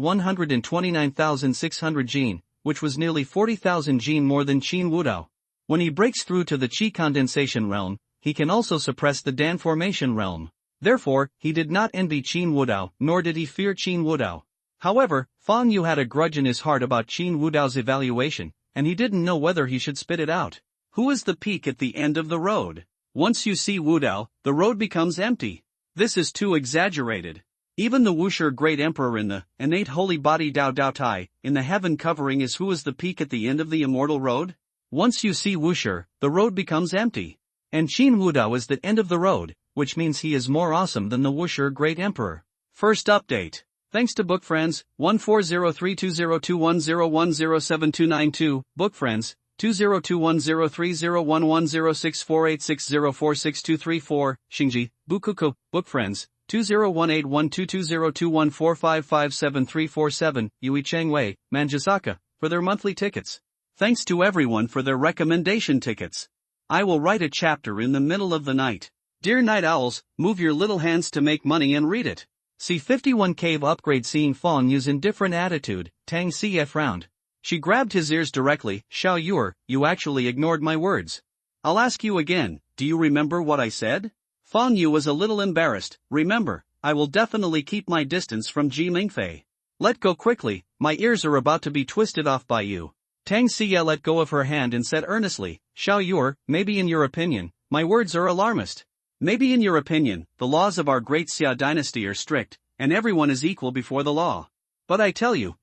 129,600 jin, which was nearly 40,000 jin more than Qin Wudao. When he breaks through to the Qi condensation realm, he can also suppress the Dan formation realm. Therefore, he did not envy Qin Wudao, nor did he fear Qin Wudao. However, Fang Yu had a grudge in his heart about Qin Wudao's evaluation, and he didn't know whether he should spit it out. Who is the peak at the end of the road? Once you see Wudao, the road becomes empty. This is too exaggerated. Even the Wuxia Great Emperor in the innate holy body Dao Dao Tai, in the heaven covering is who is the peak at the end of the immortal road? Once you see Wuxia, the road becomes empty. And Qin Wudao is the end of the road, which means he is more awesome than the Wuxia Great Emperor. First update. Thanks to Book Friends, 14032021010792, Book Friends, 20210301106486046234, Xingji, Bukuku, Book Friends, 2018122021455737, Yui Changwei, Manjisaka, for their monthly tickets. Thanks to everyone for their recommendation tickets. I will write a chapter in the middle of the night. Dear Night Owls, move your little hands to make money and read it. See 51 Cave Upgrade. Seeing Fang Yu's indifferent attitude, Tang Xie frowned. She grabbed his ears directly. Xiao Yuer, you actually ignored my words. I'll ask you again, do you remember what I said? Fang Yu was a little embarrassed. Remember, I will definitely keep my distance from Ji Mingfei. Let go quickly, my ears are about to be twisted off by you. Tang Xie let go of her hand and said earnestly, Xiao Yuer, maybe in your opinion, my words are alarmist. Maybe in your opinion, the laws of our great Xia dynasty are strict, and everyone is equal before the law. But I tell you,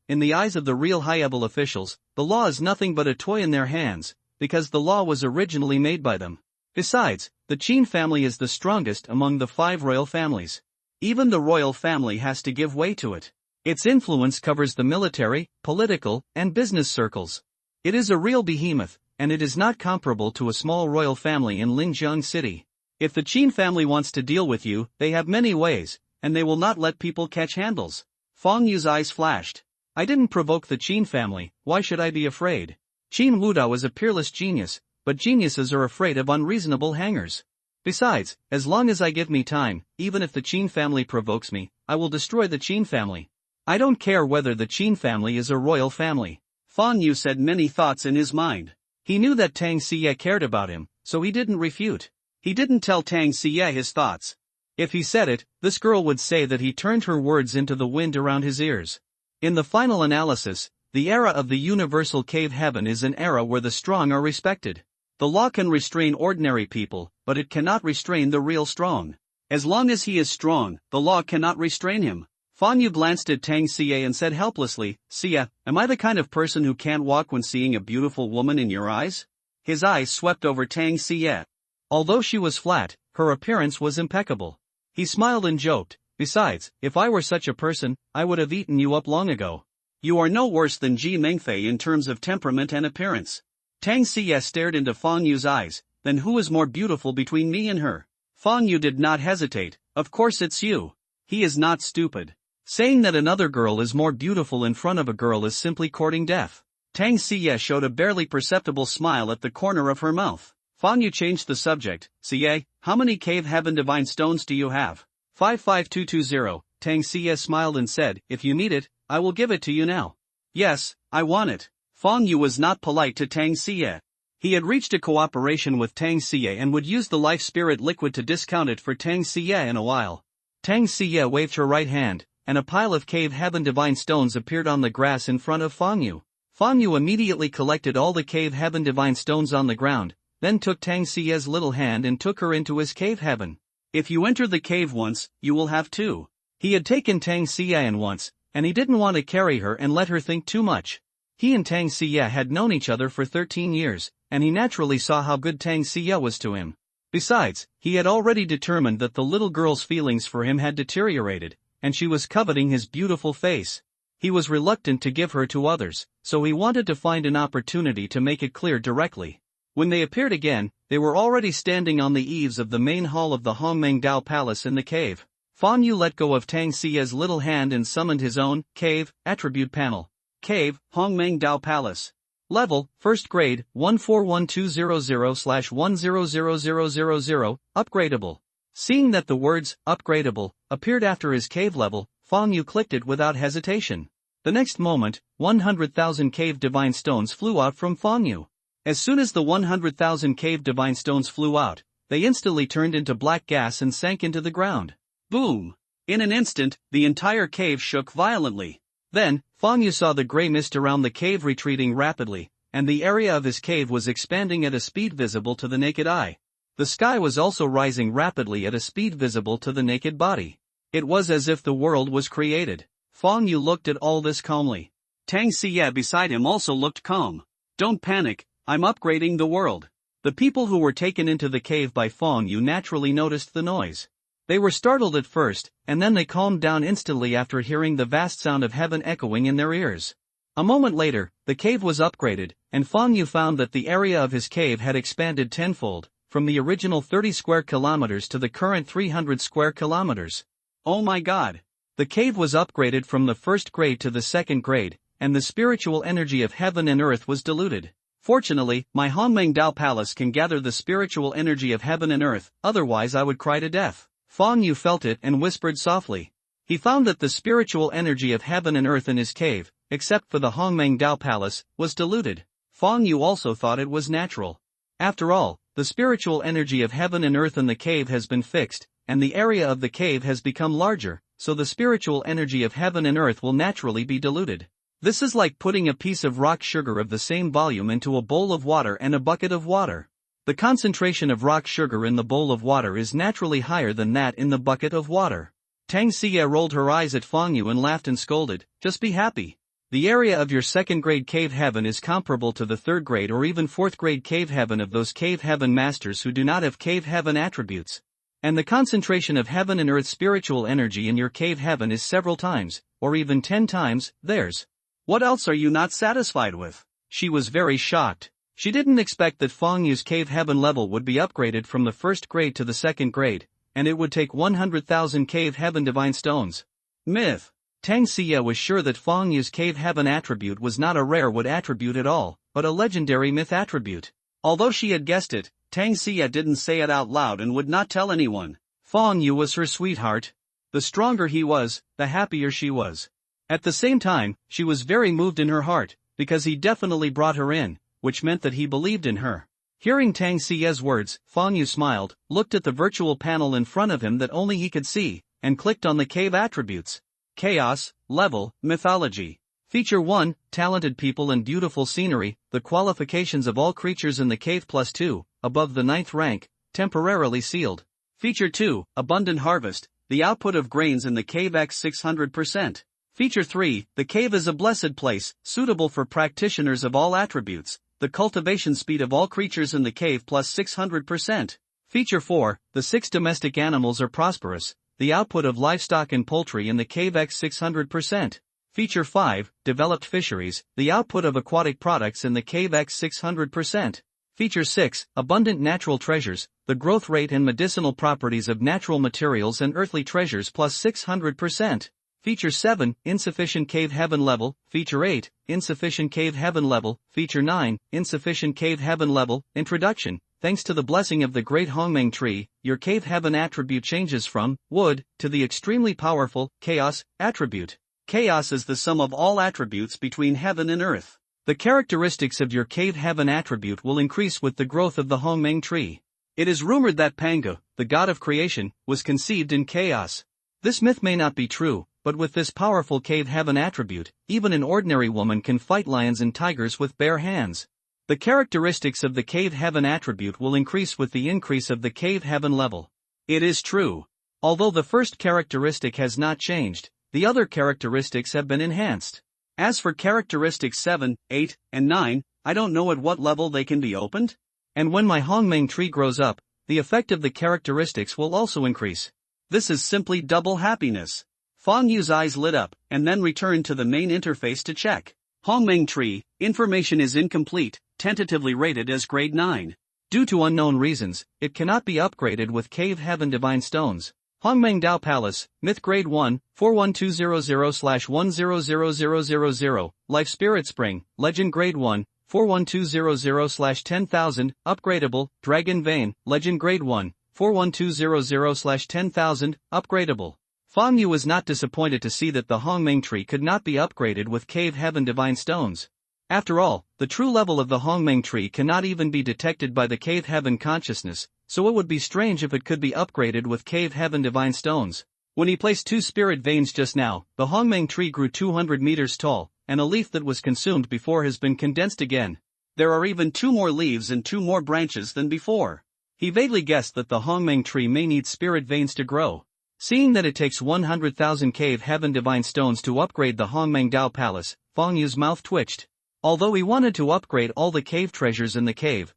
in the eyes of the real high-level officials, the law is nothing but a toy in their hands, because the law was originally made by them. Besides, the Qin family is the strongest among the 5 royal families. Even the royal family has to give way to it. Its influence covers the military, political, and business circles. It is a real behemoth, and it is not comparable to a small royal family in Linjiang City. If the Qin family wants to deal with you, they have many ways, and they will not let people catch handles. Fang Yu's eyes flashed. I didn't provoke the Qin family, why should I be afraid? Qin Wudao is a peerless genius, but geniuses are afraid of unreasonable hangers. Besides, as long as I give me time, even if the Qin family provokes me, I will destroy the Qin family. I don't care whether the Qin family is a royal family. Fang Yu said many thoughts in his mind. He knew that Tang Xie cared about him, so he didn't refute. He didn't tell Tang Xie his thoughts. If he said it, this girl would say that he turned her words into the wind around his ears. In the final analysis, the era of the universal cave heaven is an era where the strong are respected. The law can restrain ordinary people, but it cannot restrain the real strong. As long as he is strong, the law cannot restrain him. Fang Yu glanced at Tang Xie and said helplessly, Xie, am I the kind of person who can't walk when seeing a beautiful woman in your eyes? His eyes swept over Tang Xie. Although she was flat, her appearance was impeccable. He smiled and joked, besides, if I were such a person, I would have eaten you up long ago. You are no worse than Ji Mengfei in terms of temperament and appearance. Tang Xie stared into Fang Yu's eyes, then who is more beautiful between me and her? Fang Yu did not hesitate, of course it's you. He is not stupid. Saying that another girl is more beautiful in front of a girl is simply courting death. Tang Xie showed a barely perceptible smile at the corner of her mouth. Fang Yu changed the subject. Xie, how many cave heaven divine stones do you have? 55220. Tang Xie smiled and said, if you need it, I will give it to you now. Yes, I want it. Fang Yu was not polite to Tang Xie. He had reached a cooperation with Tang Xie and would use the life spirit liquid to discount it for Tang Xie in a while. Tang Xie waved her right hand, and a pile of cave heaven divine stones appeared on the grass in front of Fang Yu. Fang Yu immediately collected all the cave heaven divine stones on the ground, then took Tang Xie's little hand and took her into his cave heaven. If you enter the cave once, you will have two. He had taken Tang Xie in once, and he didn't want to carry her and let her think too much. He and Tang Xie had known each other for 13 years, and he naturally saw how good Tang Xie was to him. Besides, he had already determined that the little girl's feelings for him had deteriorated, and she was coveting his beautiful face. He was reluctant to give her to others, so he wanted to find an opportunity to make it clear directly. When they appeared again, they were already standing on the eaves of the main hall of the Hongmeng Dao Palace in the cave. Fang Yu let go of Tang Xie's little hand and summoned his own cave attribute panel. Cave, Hongmeng Dao Palace. Level, 1st grade, 141200/100000, upgradable. Seeing that the words, upgradable, appeared after his cave level, Fang Yu clicked it without hesitation. The next moment, 100,000 cave divine stones flew out from Fang Yu. As soon as the 100,000 cave divine stones flew out, they instantly turned into black gas and sank into the ground. Boom! In an instant, the entire cave shook violently. Then, Fang Yu saw the gray mist around the cave retreating rapidly, and the area of his cave was expanding at a speed visible to the naked eye. The sky was also rising rapidly at a speed visible to the naked body. It was as if the world was created. Fang Yu looked at all this calmly. Tang Xie beside him also looked calm. Don't panic, I'm upgrading the world. The people who were taken into the cave by Fang Yu naturally noticed the noise. They were startled at first, and then they calmed down instantly after hearing the vast sound of heaven echoing in their ears. A moment later, the cave was upgraded, and Fang Yu found that the area of his cave had expanded tenfold, from the original 30 square kilometers to the current 300 square kilometers. Oh my god! The cave was upgraded from the 1st grade to the 2nd grade, and the spiritual energy of heaven and earth was diluted. Fortunately, my Hongmeng Dao Palace can gather the spiritual energy of heaven and earth, otherwise I would cry to death. Fang Yu felt it and whispered softly. He found that the spiritual energy of heaven and earth in his cave, except for the Hongmeng Dao Palace, was diluted. Fang Yu also thought it was natural. After all, the spiritual energy of heaven and earth in the cave has been fixed, and the area of the cave has become larger, so the spiritual energy of heaven and earth will naturally be diluted. This is like putting a piece of rock sugar of the same volume into a bowl of water and a bucket of water. The concentration of rock sugar in the bowl of water is naturally higher than that in the bucket of water. Tang Xie rolled her eyes at Fang Yu and laughed and scolded, just be happy. The area of your 2nd grade cave heaven is comparable to the 3rd grade or even 4th grade cave heaven of those cave heaven masters who do not have cave heaven attributes. And the concentration of heaven and earth spiritual energy in your cave heaven is several times, or even 10 times, theirs. What else are you not satisfied with? She was very shocked. She didn't expect that Fang Yu's cave heaven level would be upgraded from the 1st grade to the 2nd grade, and it would take 100,000 cave heaven divine stones. Myth. Tang Xie was sure that Feng Yu's cave heaven attribute was not a rare wood attribute at all, but a legendary myth attribute. Although she had guessed it, Tang Xie didn't say it out loud and would not tell anyone. Feng Yu was her sweetheart. The stronger he was, the happier she was. At the same time, she was very moved in her heart, because he definitely brought her in, which meant that he believed in her. Hearing Tang Xie's words, Feng Yu smiled, looked at the virtual panel in front of him that only he could see, and clicked on the cave attributes. Chaos, Level, Mythology. Feature 1, Talented people and beautiful scenery, the qualifications of all creatures in the cave +2, above the 9th rank, temporarily sealed. Feature 2, Abundant harvest, the output of grains in the cave x 600%. Feature 3, the cave is a blessed place, suitable for practitioners of all attributes, the cultivation speed of all creatures in the cave +600%. Feature 4, the 6 domestic animals are prosperous, the output of livestock and poultry in the cave x 600%. Feature 5, Developed fisheries, the output of aquatic products in the cave x 600%. Feature 6, Abundant natural treasures, the growth rate and medicinal properties of natural materials and earthly treasures +600%. Feature 7, Insufficient cave heaven level. Feature 8, Insufficient cave heaven level. Feature 9, Insufficient cave heaven level. Introduction. Thanks to the blessing of the great Hongmeng tree, your cave heaven attribute changes from wood to the extremely powerful chaos attribute. Chaos is the sum of all attributes between heaven and earth. The characteristics of your cave heaven attribute will increase with the growth of the Hongmeng tree. It is rumored that Pangu, the god of creation, was conceived in chaos. This myth may not be true, but with this powerful cave heaven attribute, even an ordinary woman can fight lions and tigers with bare hands. The characteristics of the cave heaven attribute will increase with the increase of the cave heaven level. It is true. Although the first characteristic has not changed, the other characteristics have been enhanced. As for characteristics 7, 8, and 9, I don't know at what level they can be opened. And when my Hongmeng tree grows up, the effect of the characteristics will also increase. This is simply double happiness. Feng Yu's eyes lit up, and then returned to the main interface to check. Hongmeng tree, information is incomplete, tentatively rated as grade 9. Due to unknown reasons, it cannot be upgraded with cave heaven divine stones. Hongmeng Dao Palace, Myth Grade 1, 41200/100000. Life Spirit Spring, Legend Grade 1, 41200/10,000. Upgradable, Dragon Vein, Legend Grade 1, 41200/10,000. Upgradable. Feng Yu was not disappointed to see that the Hongmeng tree could not be upgraded with cave heaven divine stones. After all, the true level of the Hongmeng tree cannot even be detected by the cave heaven consciousness, so it would be strange if it could be upgraded with cave heaven divine stones. When he placed 2 spirit veins just now, the Hongmeng tree grew 200 meters tall, and a leaf that was consumed before has been condensed again. There are even 2 more leaves and 2 more branches than before. He vaguely guessed that the Hongmeng tree may need spirit veins to grow. Seeing that it takes 100,000 cave heaven divine stones to upgrade the Hongmeng Dao Palace, Feng Yu's mouth twitched. Although he wanted to upgrade all the cave treasures in the cave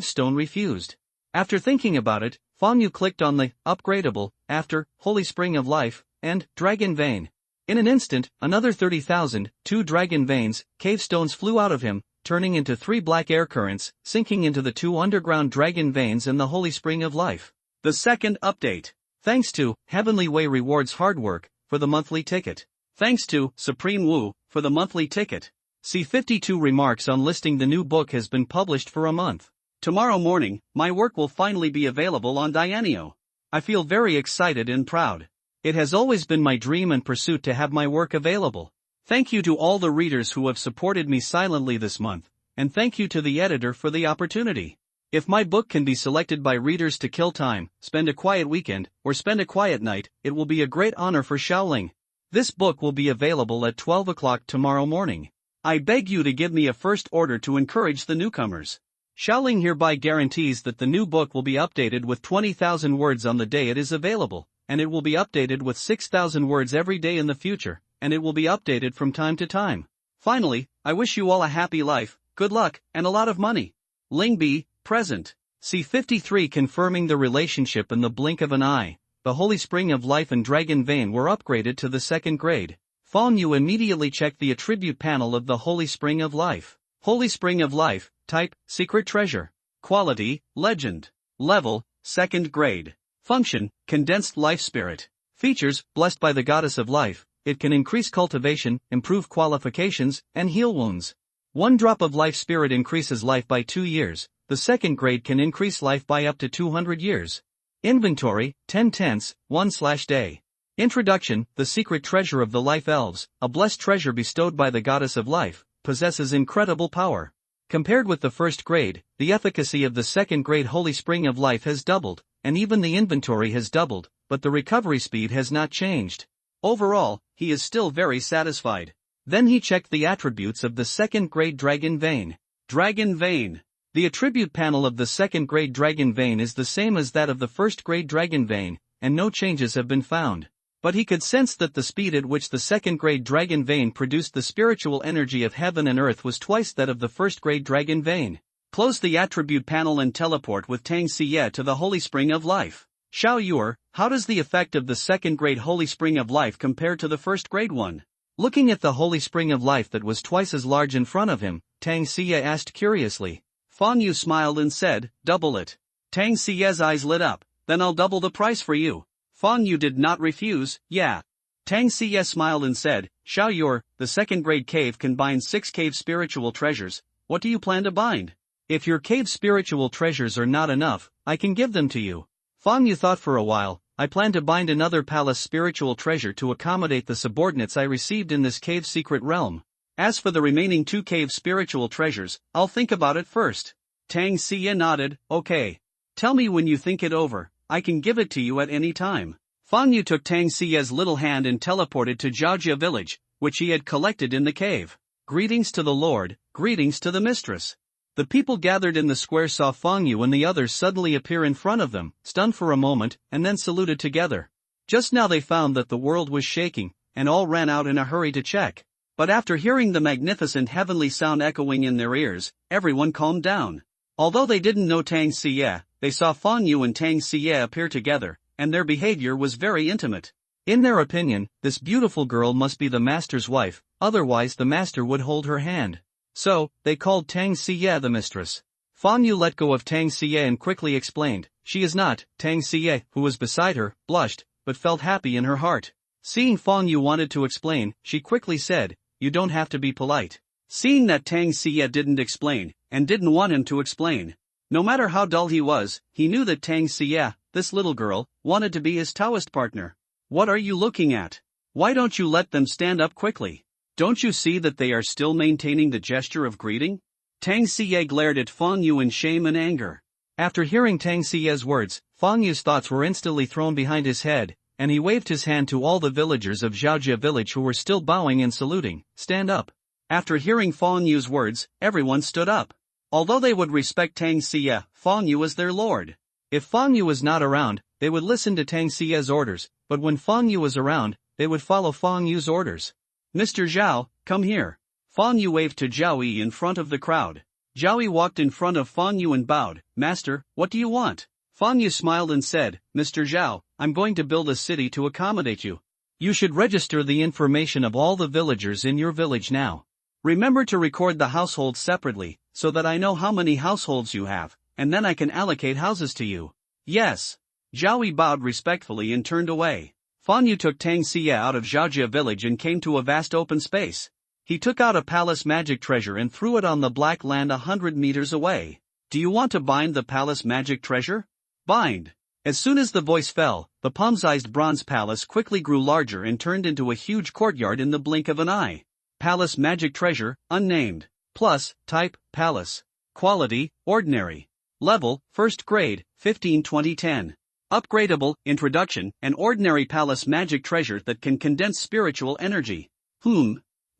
stone refused. After thinking about it, Feng Yu clicked on the upgradable, after, Holy Spring of Life, and Dragon Vein. In an instant, another 30,000, 2 dragon veins, cave stones flew out of him, turning into 3 black air currents, sinking into the 2 underground dragon veins and the Holy Spring of Life. The second update. Thanks to Heavenly Way rewards hard work for the monthly ticket. Thanks to Supreme Wu for the monthly ticket. C52 remarks on listing the new book has been published for a month. Tomorrow morning, my work will finally be available on Dianio. I feel very excited and proud. It has always been my dream and pursuit to have my work available. Thank you to all the readers who have supported me silently this month, and thank you to the editor for the opportunity. If my book can be selected by readers to kill time, spend a quiet weekend, or spend a quiet night, it will be a great honor for Shaoling. This book will be available at 12 o'clock tomorrow morning. I beg you to give me a first order to encourage the newcomers. Shaoling hereby guarantees that the new book will be updated with 20,000 words on the day it is available, and it will be updated with 6,000 words every day in the future, and it will be updated from time to time. Finally, I wish you all a happy life, good luck, and a lot of money. Ling Bi, present. C53 confirming the relationship in the blink of an eye. The Holy Spring of Life and Dragon Vein were upgraded to the 2nd grade. Feng Yu immediately checked the attribute panel of the Holy Spring of Life. Holy Spring of Life, type, Secret Treasure. Quality, Legend. Level, 2nd grade. Function, Condensed Life Spirit. Features, blessed by the Goddess of Life, it can increase cultivation, improve qualifications, and heal wounds. 1 drop of life spirit increases life by 2 years, the second grade can increase life by up to 200 years. Inventory, 10/10, 1/day. Introduction, the secret treasure of the life elves, a blessed treasure bestowed by the goddess of life, possesses incredible power. Compared with the first grade, the efficacy of the second grade Holy Spring of Life has doubled, and even the inventory has doubled, but the recovery speed has not changed. Overall, he is still very satisfied. Then he checked the attributes of the second grade Dragon Vein. Dragon Vein. The attribute panel of the second grade Dragon Vein is the same as that of the first grade Dragon Vein, and no changes have been found. But he could sense that the speed at which the second grade Dragon Vein produced the spiritual energy of heaven and earth was twice that of the first grade Dragon Vein. Close the attribute panel and teleport with Tang Xie to the Holy Spring of Life. Xiao Yuer, how does the effect of the second grade Holy Spring of Life compare to the first grade one? Looking at the Holy Spring of Life that was twice as large in front of him, Tang Xie asked curiously. Fang Yu smiled and said, double it. Tang Xie's eyes lit up, then I'll double the price for you. Fang Yu did not refuse, yeah. Tang Xie smiled and said, Xiao Yuer, the second grade cave can bind 6 cave spiritual treasures, what do you plan to bind? If your cave spiritual treasures are not enough, I can give them to you. Fang Yu thought for a while, I plan to bind another palace spiritual treasure to accommodate the subordinates I received in this cave secret realm. As for the remaining 2 cave spiritual treasures, I'll think about it first. Tang Xie nodded, okay. Tell me when you think it over, I can give it to you at any time. Fang Yu took Tang Xie's little hand and teleported to Zhaojia village, which he had collected in the cave. Greetings to the Lord, greetings to the mistress. The people gathered in the square saw Fang Yu and the others suddenly appear in front of them, stunned for a moment, and then saluted together. Just now they found that the world was shaking, and all ran out in a hurry to check. But after hearing the magnificent heavenly sound echoing in their ears, everyone calmed down. Although they didn't know Tang Xie, they saw Fang Yu and Tang Xie appear together, and their behavior was very intimate. In their opinion, this beautiful girl must be the master's wife, otherwise the master would hold her hand. So, they called Tang Xie the mistress. Fang Yu let go of Tang Xie and quickly explained, she is not. Tang Xie, who was beside her, blushed, but felt happy in her heart. Seeing Fang Yu wanted to explain, she quickly said, you don't have to be polite. Seeing that Tang Xie didn't explain, and didn't want him to explain. No matter how dull he was, he knew that Tang Xie, this little girl, wanted to be his Taoist partner. What are you looking at? Why don't you let them stand up quickly? Don't you see that they are still maintaining the gesture of greeting? Tang Xie glared at Fang Yu in shame and anger. After hearing Tang Xie's words, Fang Yu's thoughts were instantly thrown behind his head, and he waved his hand to all the villagers of Zhaojia village who were still bowing and saluting, stand up. After hearing Fang Yu's words, everyone stood up. Although they would respect Tang Xie, Fang Yu as their lord. If Fang Yu was not around, they would listen to Tang Xie's orders, but when Fang Yu was around, they would follow Fang Yu's orders. Mr. Zhao, come here. Fang Yu waved to Zhao Yi in front of the crowd. Zhao Yi walked in front of Fang Yu and bowed, Master, what do you want? Fang Yu smiled and said, Mr. Zhao, I'm going to build a city to accommodate you. You should register the information of all the villagers in your village now. Remember to record the households separately, so that I know how many households you have, and then I can allocate houses to you. Yes. Zhao Yi bowed respectfully and turned away. Fang Yu took Tang Xie out of Zhaojia village and came to a vast open space. He took out a palace magic treasure and threw it on the black land 100 meters away. Do you want to bind the palace magic treasure? Bind. As soon as the voice fell, the palm-sized bronze palace quickly grew larger and turned into a huge courtyard in the blink of an eye. Palace magic treasure, unnamed. Plus, type, palace. Quality, ordinary. Level, first grade, 15-20-10. Upgradable, introduction, an ordinary palace magic treasure that can condense spiritual energy.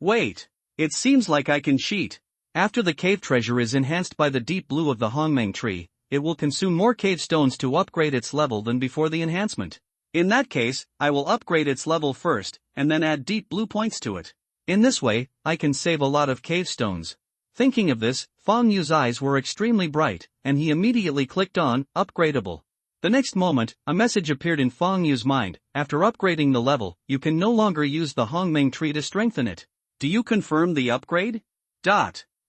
Wait. It seems like I can cheat. After the cave treasure is enhanced by the deep blue of the Hongmeng tree, it will consume more cave stones to upgrade its level than before the enhancement. In that case, I will upgrade its level first, and then add deep blue points to it. In this way, I can save a lot of cave stones. Thinking of this, Fang Yu's eyes were extremely bright, and he immediately clicked on, upgradable. The next moment, a message appeared in Fang Yu's mind, after upgrading the level, you can no longer use the Hongmeng tree to strengthen it. Do you confirm the upgrade?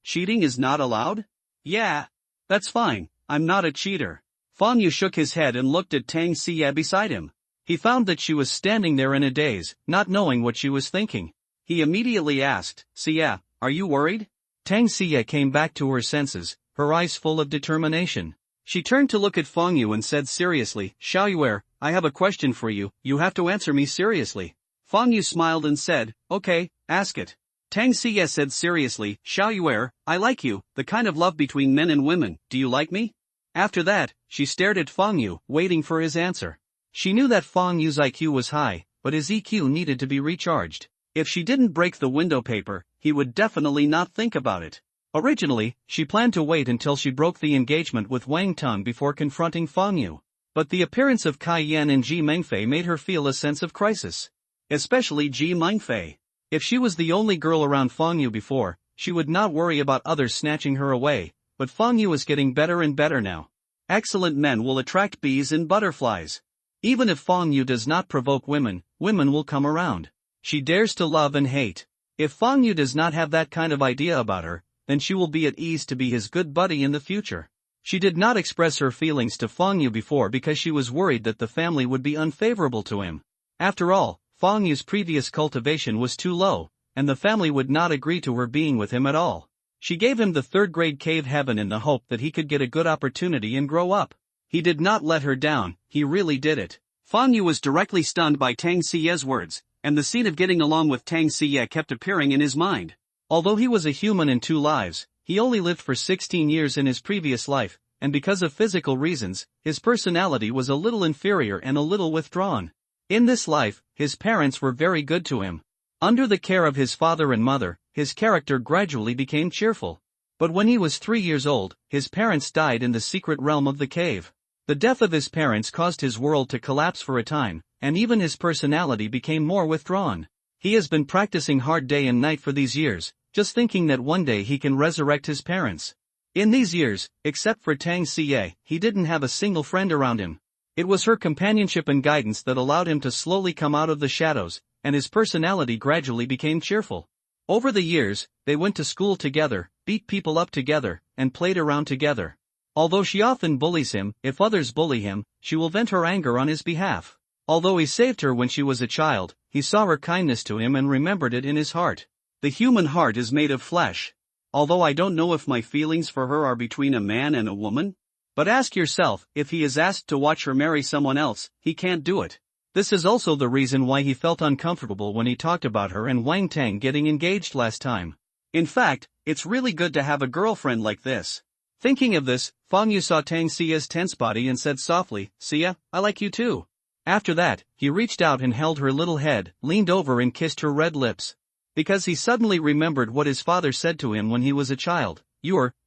Cheating is not allowed? Yeah. That's fine, I'm not a cheater. Fang Yu shook his head and looked at Tang Xie beside him. He found that she was standing there in a daze, not knowing what she was thinking. He immediately asked, Xia, are you worried? Tang Xia came back to her senses, her eyes full of determination. She turned to look at Feng Yu and said seriously, Xiao Yuer, I have a question for you, you have to answer me seriously. Feng Yu smiled and said, okay, ask it. Tang Xia said seriously, Xiao Yuer, I like you, the kind of love between men and women, do you like me? After that, she stared at Feng Yu, waiting for his answer. She knew that Feng Yu's IQ was high, but his EQ needed to be recharged. If she didn't break the window paper, he would definitely not think about it. Originally, she planned to wait until she broke the engagement with Wang Tong before confronting Feng Yu. But the appearance of Kai Yan and Ji Mengfei made her feel a sense of crisis. Especially Ji Mengfei. If she was the only girl around Feng Yu before, she would not worry about others snatching her away, but Feng Yu is getting better and better now. Excellent men will attract bees and butterflies. Even if Feng Yu does not provoke women, women will come around. She dares to love and hate. If Feng Yu does not have that kind of idea about her, then she will be at ease to be his good buddy in the future. She did not express her feelings to Feng Yu before because she was worried that the family would be unfavorable to him. After all, Feng Yu's previous cultivation was too low, and the family would not agree to her being with him at all. She gave him the third-grade cave heaven in the hope that he could get a good opportunity and grow up. He did not let her down, he really did it. Feng Yu was directly stunned by Tang Xia's words, and the scene of getting along with Tang Xia kept appearing in his mind. Although he was a human in 2 lives, he only lived for 16 years in his previous life, and because of physical reasons, his personality was a little inferior and a little withdrawn. In this life, his parents were very good to him. Under the care of his father and mother, his character gradually became cheerful. But when he was 3 years old, his parents died in the secret realm of the cave. The death of his parents caused his world to collapse for a time, and even his personality became more withdrawn. He has been practicing hard day and night for these years, just thinking that one day he can resurrect his parents. In these years, except for Tang Xie, he didn't have a single friend around him. It was her companionship and guidance that allowed him to slowly come out of the shadows, and his personality gradually became cheerful. Over the years, they went to school together, beat people up together, and played around together. Although she often bullies him, if others bully him, she will vent her anger on his behalf. Although he saved her when she was a child, he saw her kindness to him and remembered it in his heart. The human heart is made of flesh. Although I don't know if my feelings for her are between a man and a woman. But ask yourself, if he is asked to watch her marry someone else, he can't do it. This is also the reason why he felt uncomfortable when he talked about her and Wang Tang getting engaged last time. In fact, it's really good to have a girlfriend like this. Thinking of this, Feng Yu saw Tang Xia's tense body and said softly, Xia, I like you too. After that, he reached out and held her little head, leaned over and kissed her red lips. Because he suddenly remembered what his father said to him when he was a child,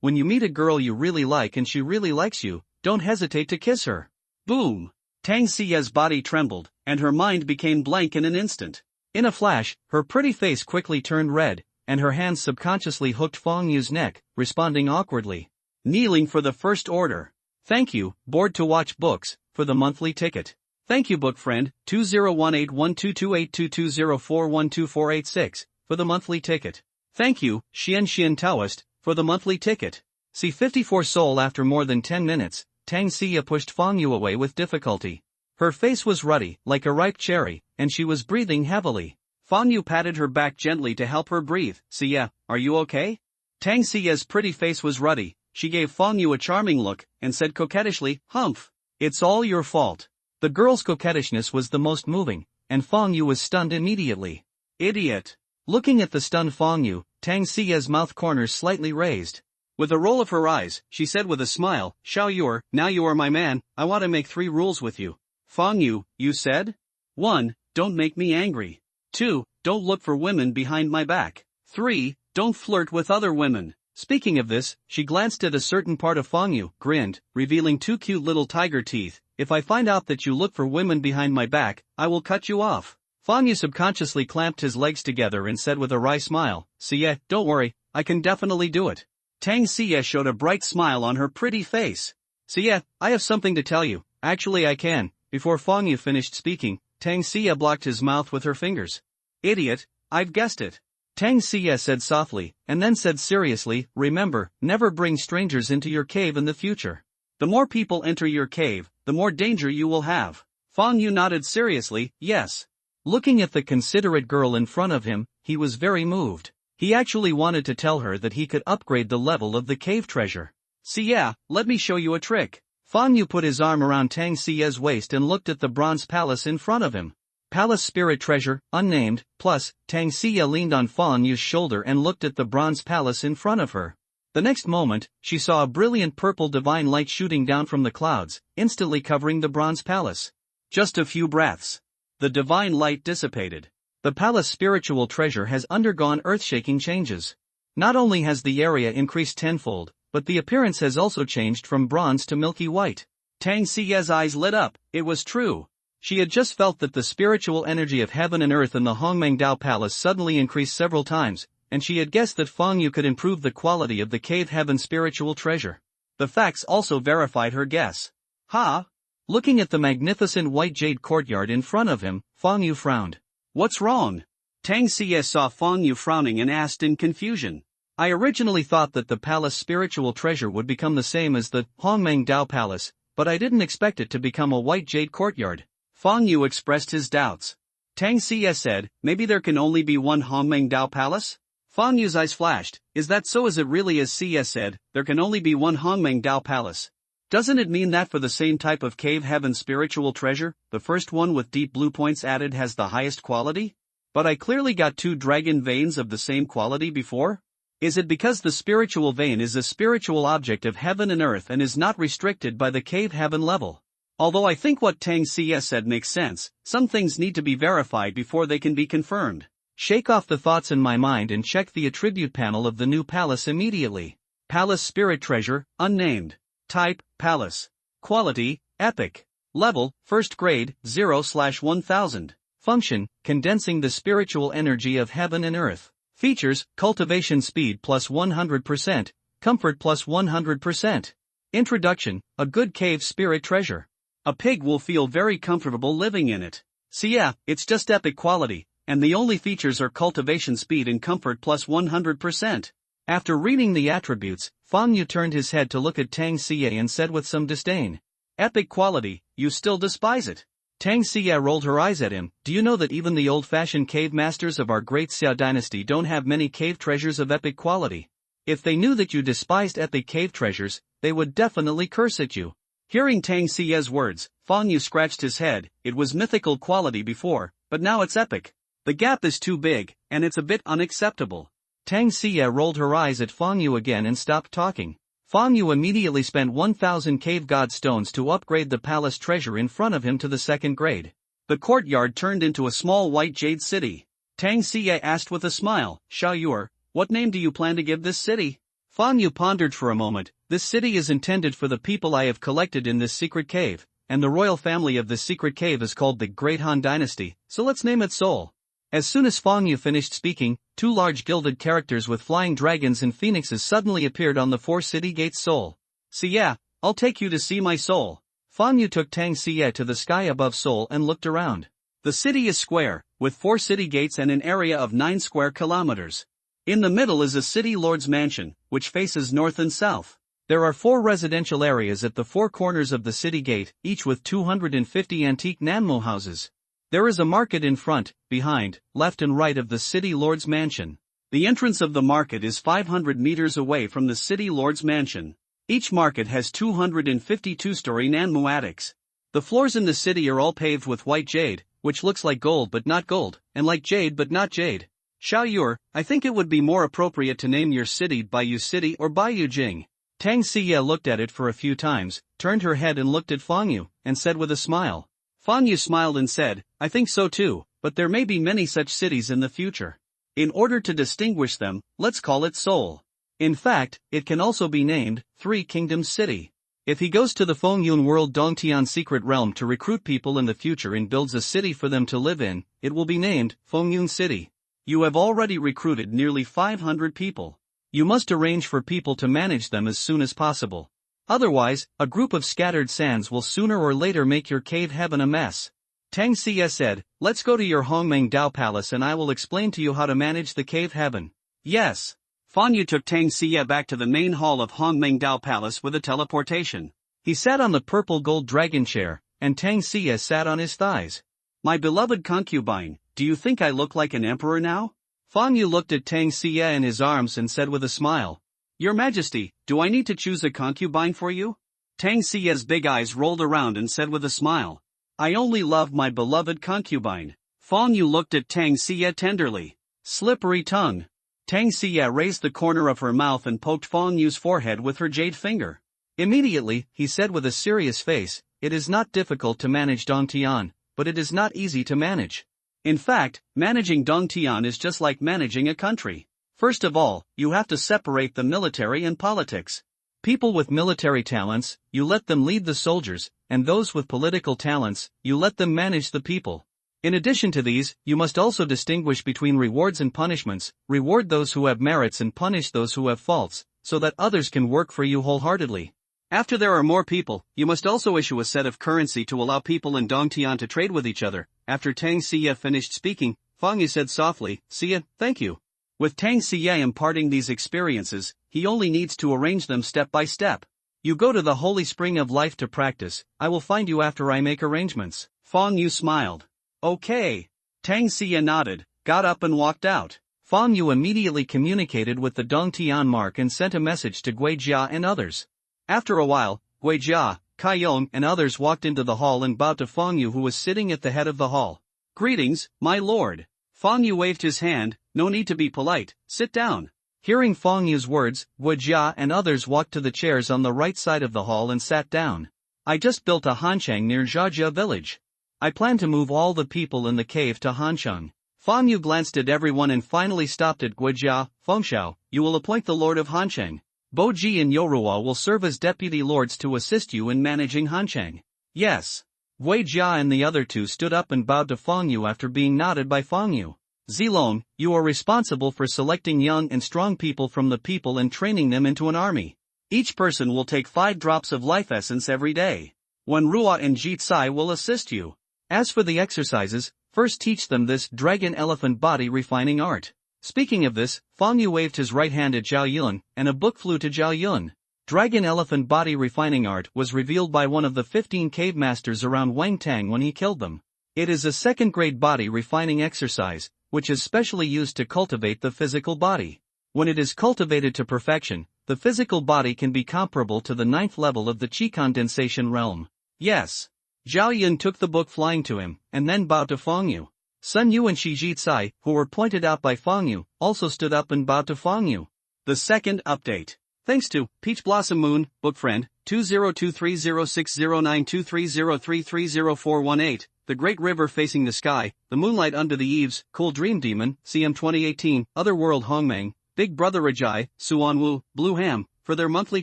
when you meet a girl you really like and she really likes you, don't hesitate to kiss her. Boom! Tang Xia's body trembled, and her mind became blank in an instant. In a flash, her pretty face quickly turned red, and her hands subconsciously hooked Feng Yu's neck, responding awkwardly. Kneeling for the first order. Thank you, bored to watch books, for the monthly ticket. Thank you book friend, 2018122822041248 for the monthly ticket. Thank you, Xian Taoist, for the monthly ticket. C54 Soul. After more than 10 minutes, Tang Xia pushed Feng Yu away with difficulty. Her face was ruddy, like a ripe cherry, and she was breathing heavily. Feng Yu patted her back gently to help her breathe. Xia, are you okay? Tang Xia's pretty face was ruddy. She gave Feng Yu a charming look, and said coquettishly, Humph! It's all your fault. The girl's coquettishness was the most moving, and Feng Yu was stunned immediately. Idiot! Looking at the stunned Feng Yu, Tang Xia's mouth corners slightly raised. With a roll of her eyes, she said with a smile, Xiao Yuer, now you are my man, I want to make 3 rules with you. Feng Yu, you said? 1. Don't make me angry. 2. Don't look for women behind my back. 3. Don't flirt with other women. Speaking of this, she glanced at a certain part of Feng Yu, grinned, revealing 2 cute little tiger teeth. If I find out that you look for women behind my back, I will cut you off. Feng Yu subconsciously clamped his legs together and said with a wry smile, Xia, don't worry, I can definitely do it. Tang Xia showed a bright smile on her pretty face. Xia, I have something to tell you. Actually I can. Before Feng Yu finished speaking, Tang Xia blocked his mouth with her fingers. Idiot, I've guessed it. Tang Xia said softly, and then said seriously, remember, never bring strangers into your cave in the future. The more people enter your cave, the more danger you will have. Fang Yu nodded seriously, yes. Looking at the considerate girl in front of him, he was very moved. He actually wanted to tell her that he could upgrade the level of the cave treasure. Xie, let me show you a trick. Fang Yu put his arm around Tang Xie's waist and looked at the bronze palace in front of him. Palace Spirit Treasure, unnamed, plus, Tang Xie leaned on Fang Yu's shoulder and looked at the bronze palace in front of her. The next moment, she saw a brilliant purple divine light shooting down from the clouds, instantly covering the bronze palace. Just a few breaths. The divine light dissipated. The palace spiritual treasure has undergone earth-shaking changes. Not only has the area increased tenfold, but the appearance has also changed from bronze to milky white. Tang Xie's eyes lit up, it was true. She had just felt that the spiritual energy of heaven and earth in the Hongmengdao Palace suddenly increased several times, and she had guessed that Fang Yu could improve the quality of the cave heaven spiritual treasure. The facts also verified her guess. Ha! Looking at the magnificent white jade courtyard in front of him, Fang Yu frowned. What's wrong? Tang Xie saw Fang Yu frowning and asked in confusion. I originally thought that the palace spiritual treasure would become the same as the Hongmengdao Palace, but I didn't expect it to become a white jade courtyard. Fang Yu expressed his doubts. Tang Xie said, maybe there can only be one Hongmengdao Palace? Fang Yu's eyes flashed, is that so? Is it really as Xie said, there can only be one Hongmengdao Palace? Doesn't it mean that for the same type of cave heaven spiritual treasure, the first one with deep blue points added has the highest quality? But I clearly got 2 dragon veins of the same quality before? Is it because the spiritual vein is a spiritual object of heaven and earth and is not restricted by the cave heaven level? Although I think what Tang Xie said makes sense, some things need to be verified before they can be confirmed. Shake off the thoughts in my mind and check the attribute panel of the new palace immediately. Palace Spirit Treasure, unnamed. Type, Palace. Quality, Epic. Level, First Grade, 0/1000. Function, condensing the spiritual energy of heaven and earth. Features, cultivation speed plus 100%, comfort plus 100%. Introduction, a good cave spirit treasure. A pig will feel very comfortable living in it. See, yeah, it's just epic quality, and the only features are cultivation speed and comfort plus 100%. After reading the attributes, Fang Yu turned his head to look at Tang Xie and said with some disdain, epic quality, you still despise it? Tang Xie rolled her eyes at him, do you know that even the old-fashioned cave masters of our great Xia dynasty don't have many cave treasures of epic quality? If they knew that you despised epic cave treasures, they would definitely curse at you. Hearing Tang Xie's words, Fang Yu scratched his head, it was mythical quality before, but now it's epic. The gap is too big, and it's a bit unacceptable. Tang Xie rolled her eyes at Fang Yu again and stopped talking. Fang Yu immediately spent 1,000 cave god stones to upgrade the palace treasure in front of him to the 2nd grade. The courtyard turned into a small white jade city. Tang Xie asked with a smile, Xiao Yuer, what name do you plan to give this city? Fang Yu pondered for a moment, this city is intended for the people I have collected in this secret cave, and the royal family of this secret cave is called the Great Han Dynasty, so let's name it Seoul. As soon as Fang Yu finished speaking, 2 large gilded characters with flying dragons and phoenixes suddenly appeared on the 4 city gates Seoul. See, yeah, I'll take you to see my Seoul. Fang Yu took Tang Xie to the sky above Seoul and looked around. The city is square, with 4 city gates and an area of 9 square kilometers. In the middle is a city lord's mansion, which faces north and south. There are 4 residential areas at the 4 corners of the city gate, each with 250 antique Nanmo houses. There is a market in front, behind, left and right of the city lord's mansion. The entrance of the market is 500 meters away from the city lord's mansion. Each market has 250 two-story Nanmo attics. The floors in the city are all paved with white jade, which looks like gold but not gold, and like jade but not jade. Xiao Yuer, I think it would be more appropriate to name your city Baiyu City or Baiyu Jing. Tang Xie looked at it for a few times, turned her head and looked at Fang Yu, and said with a smile. Fang Yu smiled and said, I think so too, but there may be many such cities in the future. In order to distinguish them, let's call it Seoul. In fact, it can also be named, 3 Kingdoms City. If he goes to the Fengyun World Dongtian Secret Realm to recruit people in the future and builds a city for them to live in, it will be named, Fengyun City. You have already recruited nearly 500 people. You must arrange for people to manage them as soon as possible. Otherwise, a group of scattered sands will sooner or later make your cave heaven a mess. Tang Xie said, let's go to your Hongmengdao Palace and I will explain to you how to manage the cave heaven. Yes. Fang Yu took Tang Xie back to the main hall of Hongmengdao Palace with a teleportation. He sat on the purple gold dragon chair, and Tang Xie sat on his thighs. My beloved concubine, do you think I look like an emperor now? Fang Yu looked at Tang Xie in his arms and said with a smile. Your Majesty, do I need to choose a concubine for you? Tang Xie's big eyes rolled around and said with a smile. I only love my beloved concubine. Fang Yu looked at Tang Xie tenderly. Slippery tongue. Tang Xie raised the corner of her mouth and poked Fang Yu's forehead with her jade finger. Immediately, he said with a serious face, it is not difficult to manage Dong Tian, but it is not easy to manage. In fact, managing Dong Tian is just like managing a country. First of all, you have to separate the military and politics. People with military talents, you let them lead the soldiers, and those with political talents, you let them manage the people. In addition to these, you must also distinguish between rewards and punishments, reward those who have merits and punish those who have faults, so that others can work for you wholeheartedly. After there are more people, you must also issue a set of currency to allow people in Dong Tian to trade with each other. After Tang Xie finished speaking, Fang Yu said softly, Xie, thank you. With Tang Xie imparting these experiences, he only needs to arrange them step by step. You go to the holy spring of life to practice, I will find you after I make arrangements. Fang Yu smiled. Okay. Tang Xie nodded, got up and walked out. Fang Yu immediately communicated with the Dong Tian mark and sent a message to Gui Jia and others. After a while, Gui Jia, Kai Yong and others walked into the hall and bowed to Fang Yu, who was sitting at the head of the hall. Greetings, my lord. Fang Yu waved his hand, no need to be polite, sit down. Hearing Fang Yu's words, Gui Jia and others walked to the chairs on the right side of the hall and sat down. I just built a hanchang near Jiajia village. I plan to move all the people in the cave to Hancheng. Fang Yu glanced at everyone and finally stopped at Gui Jia. Fengxiao, you will appoint the lord of Hancheng. Bo Ji and Yorua will serve as deputy lords to assist you in managing Hancheng. Yes. Gui Jia and the other two stood up and bowed to Fang Yu after being nodded by Fang Yu. Zilong, you are responsible for selecting young and strong people from the people and training them into an army. Each person will take 5 drops of life essence every day. Wenrua and Jitsai will assist you. As for the exercises, first teach them this dragon elephant body refining art. Speaking of this, Fang Yu waved his right hand at Zhao Yun, and a book flew to Zhao Yun. Dragon elephant body refining art was revealed by one of the 15 cave masters around Wang Tang when he killed them. It is a second-grade body refining exercise, which is specially used to cultivate the physical body. When it is cultivated to perfection, the physical body can be comparable to the 9th level of the Qi condensation realm. Yes. Zhao Yun took the book flying to him, and then bowed to Fang Yu. Sun Yu and Shi Jitsai, who were pointed out by Fang Yu, also stood up and bowed to Fang Yu. The second update. Thanks to Peach Blossom Moon, Book Friend, 2023060923033048, The Great River Facing the Sky, The Moonlight Under the Eaves, Cool Dream Demon, CM 2018, Otherworld Hongmeng, Big Brother Ajai, Suan Wu, Blue Ham, for their monthly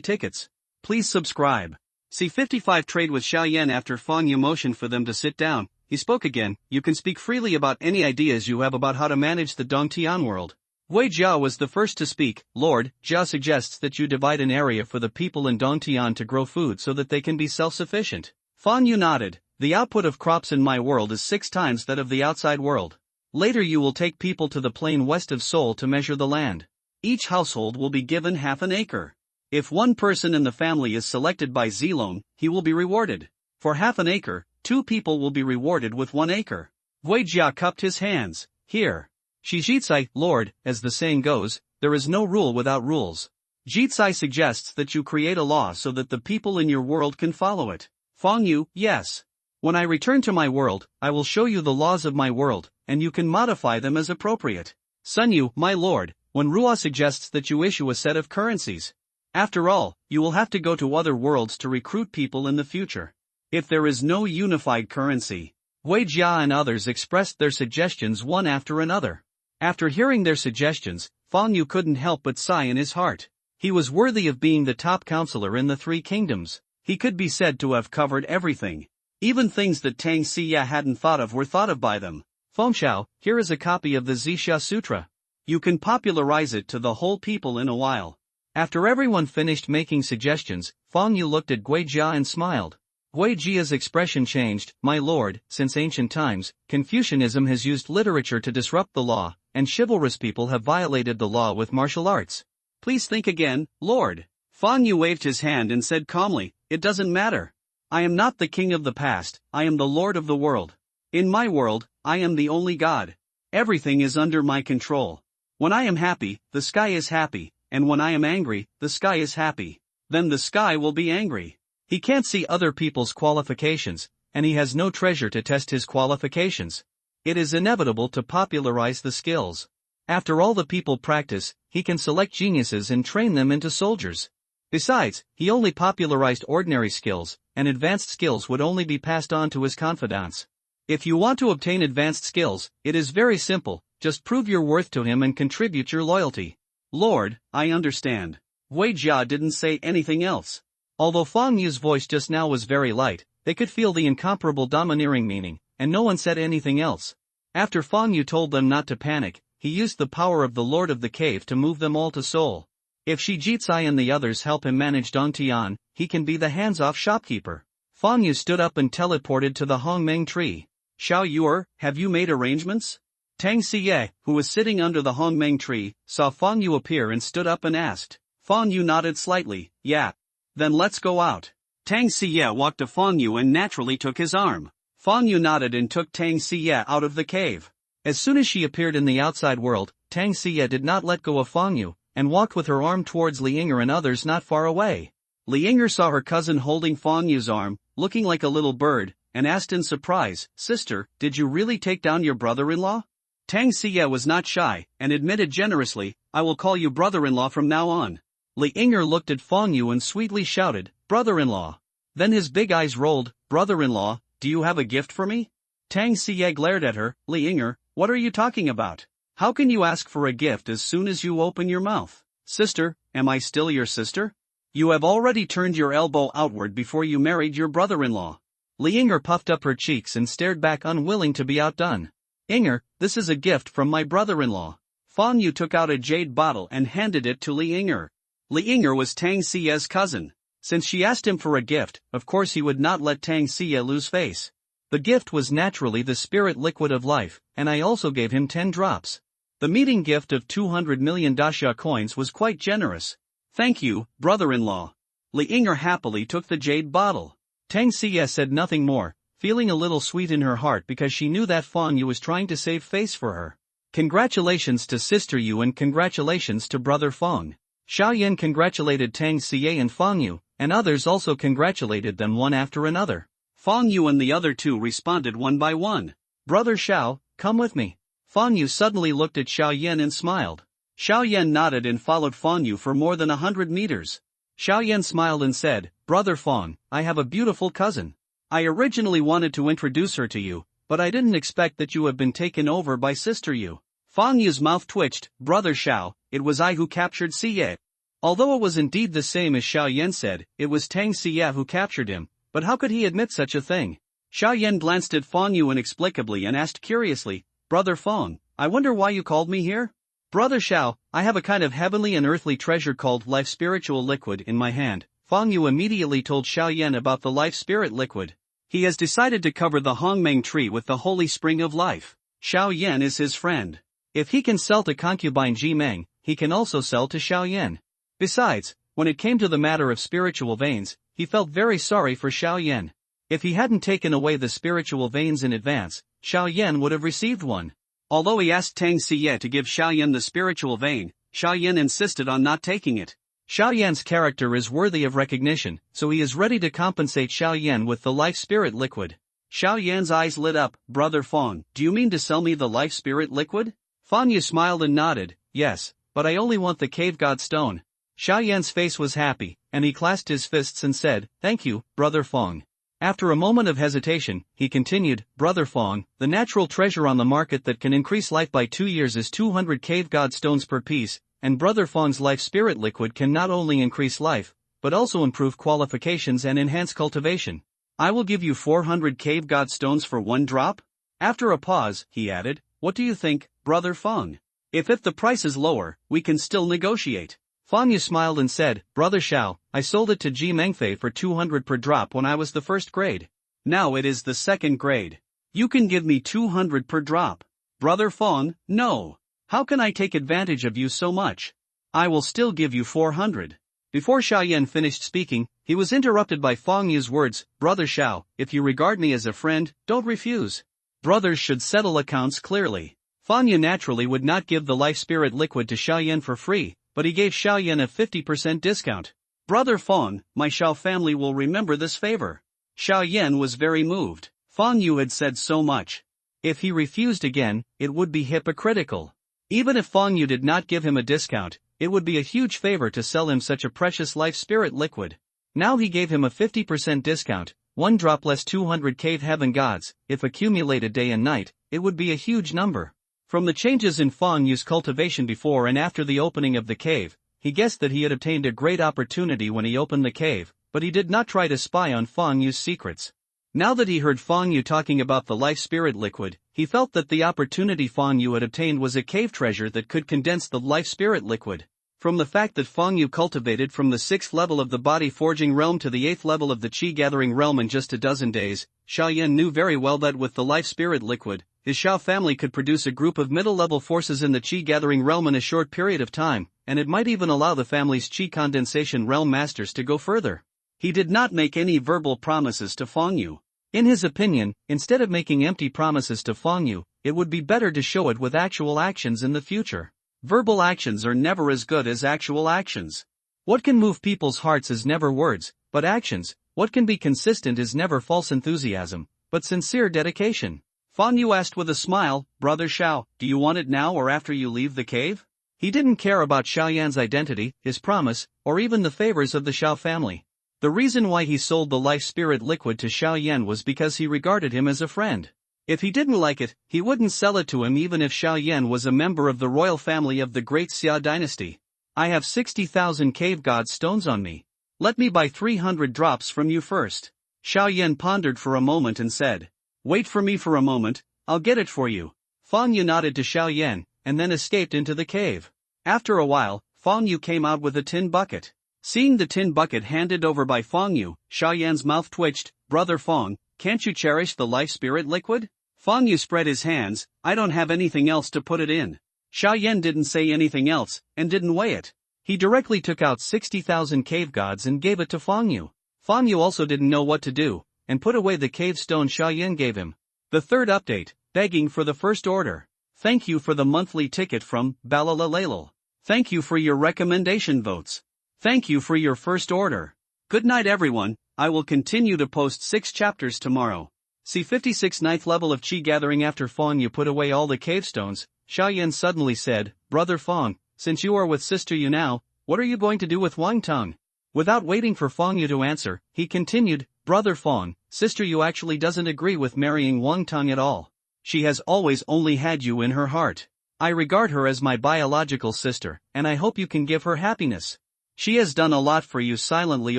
tickets. Please subscribe. C55 trade with Xiaoyan. After Fang Yu motioned for them to sit down, he spoke again. You can speak freely about any ideas you have about how to manage the Dong Tian world. Wei Jia was the first to speak. Lord, Jia suggests that you divide an area for the people in Dong Tian to grow food so that they can be self-sufficient. Fang Yu nodded. The output of crops in my world is 6 times that of the outside world. Later you will take people to the plain west of Seoul to measure the land. Each household will be given half an acre. If one person in the family is selected by Zilong, he will be rewarded. For half an acre, 2 people will be rewarded with 1 acre. Wei Jia cupped his hands. Here. Shi Jitsai, Lord, as the saying goes, there is no rule without rules. Jitsai suggests that you create a law so that the people in your world can follow it. Fang Yu, yes. When I return to my world, I will show you the laws of my world, and you can modify them as appropriate. Sun Yu, my lord, Wenrua suggests that you issue a set of currencies. After all, you will have to go to other worlds to recruit people in the future. If there is no unified currency, Wei Jia and others expressed their suggestions one after another. After hearing their suggestions, Fang Yu couldn't help but sigh in his heart. He was worthy of being the top counselor in the 3 kingdoms. He could be said to have covered everything. Even things that Tang Xie hadn't thought of were thought of by them. Fengxiao, here is a copy of the Zixia Sutra. You can popularize it to the whole people in a while. After everyone finished making suggestions, Fang Yu looked at Gui Jia and smiled. Gui Jia's expression changed. My lord, since ancient times, Confucianism has used literature to disrupt the law, and chivalrous people have violated the law with martial arts. Please think again, Lord. Fang Yu waved his hand and said calmly, it doesn't matter. I am not the king of the past, I am the Lord of the world. In my world, I am the only God. Everything is under my control. When I am happy, the sky is happy, and when I am angry, the sky is happy. Then the sky will be angry. He can't see other people's qualifications, and he has no treasure to test his qualifications. It is inevitable to popularize the skills. After all the people practice, he can select geniuses and train them into soldiers. Besides, he only popularized ordinary skills, and advanced skills would only be passed on to his confidants. If you want to obtain advanced skills, it is very simple, just prove your worth to him and contribute your loyalty. Lord, I understand. Wei Jia didn't say anything else. Although Fang Yu's voice just now was very light, they could feel the incomparable domineering meaning, and no one said anything else. After Fang Yu told them not to panic, he used the power of the Lord of the Cave to move them all to Seoul. If Shi Jitsai and the others help him manage Dongtian, he can be the hands-off shopkeeper. Fang Yu stood up and teleported to the Hongmeng tree. Xiao Yuer, have you made arrangements? Tang Siye, who was sitting under the Hongmeng tree, saw Fang Yu appear and stood up and asked. Fang Yu nodded slightly, yeah. Then let's go out. Tang Siye walked to Fang Yu and naturally took his arm. Fang Yu nodded and took Tang Siye out of the cave. As soon as she appeared in the outside world, Tang Siye did not let go of Fang Yu, and walked with her arm towards Li Yinger and others not far away. Li Yinger saw her cousin holding Fang Yu's arm, looking like a little bird, and asked in surprise, Sister, did you really take down your brother-in-law? Tang Siye was not shy, and admitted generously, I will call you brother-in-law from now on. Li Yinger looked at Fang Yu and sweetly shouted, brother-in-law. Then his big eyes rolled, brother-in-law, do you have a gift for me? Tang Siye glared at her, Li Yinger, what are you talking about? How can you ask for a gift as soon as you open your mouth? Sister, am I still your sister? You have already turned your elbow outward before you married your brother-in-law. Li Yinger puffed up her cheeks and stared back unwilling to be outdone. Yinger, this is a gift from my brother-in-law. Fang Yu took out a jade bottle and handed it to Li Yinger. Li Yinger was Tang Siye's cousin. Since she asked him for a gift, of course he would not let Tang Siye lose face. The gift was naturally the spirit liquid of life, and I also gave him 10 drops. The meeting gift of 200 million dasha coins was quite generous. Thank you, brother-in-law. Li Yinger happily took the jade bottle. Tang Siye said nothing more, feeling a little sweet in her heart because she knew that Fang Yu was trying to save face for her. Congratulations to Sister Yu and congratulations to Brother Fang. Xiao Yan congratulated Tang Siye and Fang Yu, and others also congratulated them one after another. Fang Yu and the other two responded one by one. Brother Xiao, come with me. Fang Yu suddenly looked at Xiao Yan and smiled. Xiao Yan nodded and followed Fang Yu for more than 100 meters. Xiao Yan smiled and said, Brother Fang, I have a beautiful cousin. I originally wanted to introduce her to you, but I didn't expect that you have been taken over by Sister Yu. Fang Yu's mouth twitched, Brother Xiao, it was I who captured Siye. Although it was indeed the same as Xiao Yan said, it was Tang Siye who captured him, but how could he admit such a thing? Xiao Yan glanced at Fang Yu inexplicably and asked curiously, Brother Fang, I wonder why you called me here? Brother Xiao, I have a kind of heavenly and earthly treasure called life spiritual liquid in my hand. Fang Yu immediately told Xiao Yan about the life spirit liquid. He has decided to cover the Hongmeng tree with the holy spring of life. Xiao Yan is his friend. If he can sell to concubine Ji Meng, he can also sell to Xiao Yan. Besides, when it came to the matter of spiritual veins, he felt very sorry for Xiao Yan. If he hadn't taken away the spiritual veins in advance, Xiao Yan would have received one. Although he asked Tang Siye to give Xiao Yan the spiritual vein, Xiao Yan insisted on not taking it. Xiao Yan's character is worthy of recognition, so he is ready to compensate Xiao Yan with the life spirit liquid. Xiao Yan's eyes lit up, Brother Fang, do you mean to sell me the life spirit liquid? Fang Yu smiled and nodded, yes, but I only want the cave god stone. Xiao Yan's face was happy, and he clasped his fists and said, thank you, Brother Fang. After a moment of hesitation, he continued, Brother Fang, the natural treasure on the market that can increase life by 2 years is 200 cave god stones per piece, and Brother Fang's life spirit liquid can not only increase life, but also improve qualifications and enhance cultivation. I will give you 400 cave god stones for 1 drop? After a pause, he added, what do you think, Brother Fang? If the price is lower, we can still negotiate. Fang Yu smiled and said, Brother Xiao, I sold it to Ji Mengfei for 200 per drop when I was the 1st grade. Now it is the 2nd grade. You can give me 200 per drop. Brother Fang, no. How can I take advantage of you so much? I will still give you 400. Before Xiao Yan finished speaking, He was interrupted by Fang Yu's words, "Brother Xiao, if you regard me as a friend, don't refuse. Brothers should settle accounts clearly." Fang Yu naturally would not give the life spirit liquid to Xiaoyan for free, but he gave Xiaoyan a 50% discount. "Brother Fang, my Xiao family will remember this favor." Xiaoyan was very moved. Fang Yu had said so much. If he refused again, it would be hypocritical. Even if Fang Yu did not give him a discount, it would be a huge favor to sell him such a precious life spirit liquid. Now he gave him a 50% discount, 1 drop less 200 cave heaven gods. If accumulated day and night, it would be a huge number. From the changes in Fang Yu's cultivation before and after the opening of the cave, he guessed that he had obtained a great opportunity when he opened the cave, but he did not try to spy on Fang Yu's secrets. Now that he heard Fang Yu talking about the life spirit liquid, he felt that the opportunity Fang Yu had obtained was a cave treasure that could condense the life spirit liquid. From the fact that Fang Yu cultivated from the 6th level of the body forging realm to the 8th level of the qi gathering realm in just a dozen days, Xiaoyan knew very well that with the life spirit liquid, his Xiao family could produce a group of middle-level forces in the qi gathering realm in a short period of time, and it might even allow the family's qi condensation realm masters to go further. He did not make any verbal promises to Fang Yu. In his opinion, instead of making empty promises to Fang Yu, it would be better to show it with actual actions in the future. Verbal actions are never as good as actual actions. What can move people's hearts is never words, but actions. What can be consistent is never false enthusiasm, but sincere dedication. Fang Yu asked with a smile, "Brother Xiao, do you want it now or after you leave the cave?" He didn't care about Xiaoyan's identity, his promise, or even the favors of the Xiao family. The reason why he sold the life spirit liquid to Xiaoyan was because he regarded him as a friend. If he didn't like it, he wouldn't sell it to him even if Xiaoyan was a member of the royal family of the great Xia dynasty. "I have 60,000 cave god stones on me. Let me buy 300 drops from you first." Xiaoyan pondered for a moment and said, "Wait for me for a moment, I'll get it for you." Fang Yu nodded to Xiaoyan, and then escaped into the cave. After a while, Fang Yu came out with a tin bucket. Seeing the tin bucket handed over by Fang Yu, Xiaoyan's mouth twitched. "Brother Fang, can't you cherish the life spirit liquid?" Fang Yu spread his hands, "I don't have anything else to put it in." Xiaoyan didn't say anything else, and didn't weigh it. He directly took out 60,000 cave gods and gave it to Fang Yu. Fang Yu also didn't know what to do, and put away the cave stone Xiaoyan gave him. The third update, begging for the first order. Thank you for the monthly ticket from Balalalalal. Thank you for your recommendation votes. Thank you for your first order. Good night everyone, I will continue to post 6 chapters tomorrow. See 56 ninth level of Qi gathering. After Fang Yu put away all the cave stones, Xiaoyan suddenly said, "Brother Fang, since you are with Sister Yu now, what are you going to do with Wang Tong?" Without waiting for Fang Yu to answer, he continued, "Brother Fang, Sister Yu actually doesn't agree with marrying Wang Tong at all. She has always only had you in her heart. I regard her as my biological sister, and I hope you can give her happiness. She has done a lot for you silently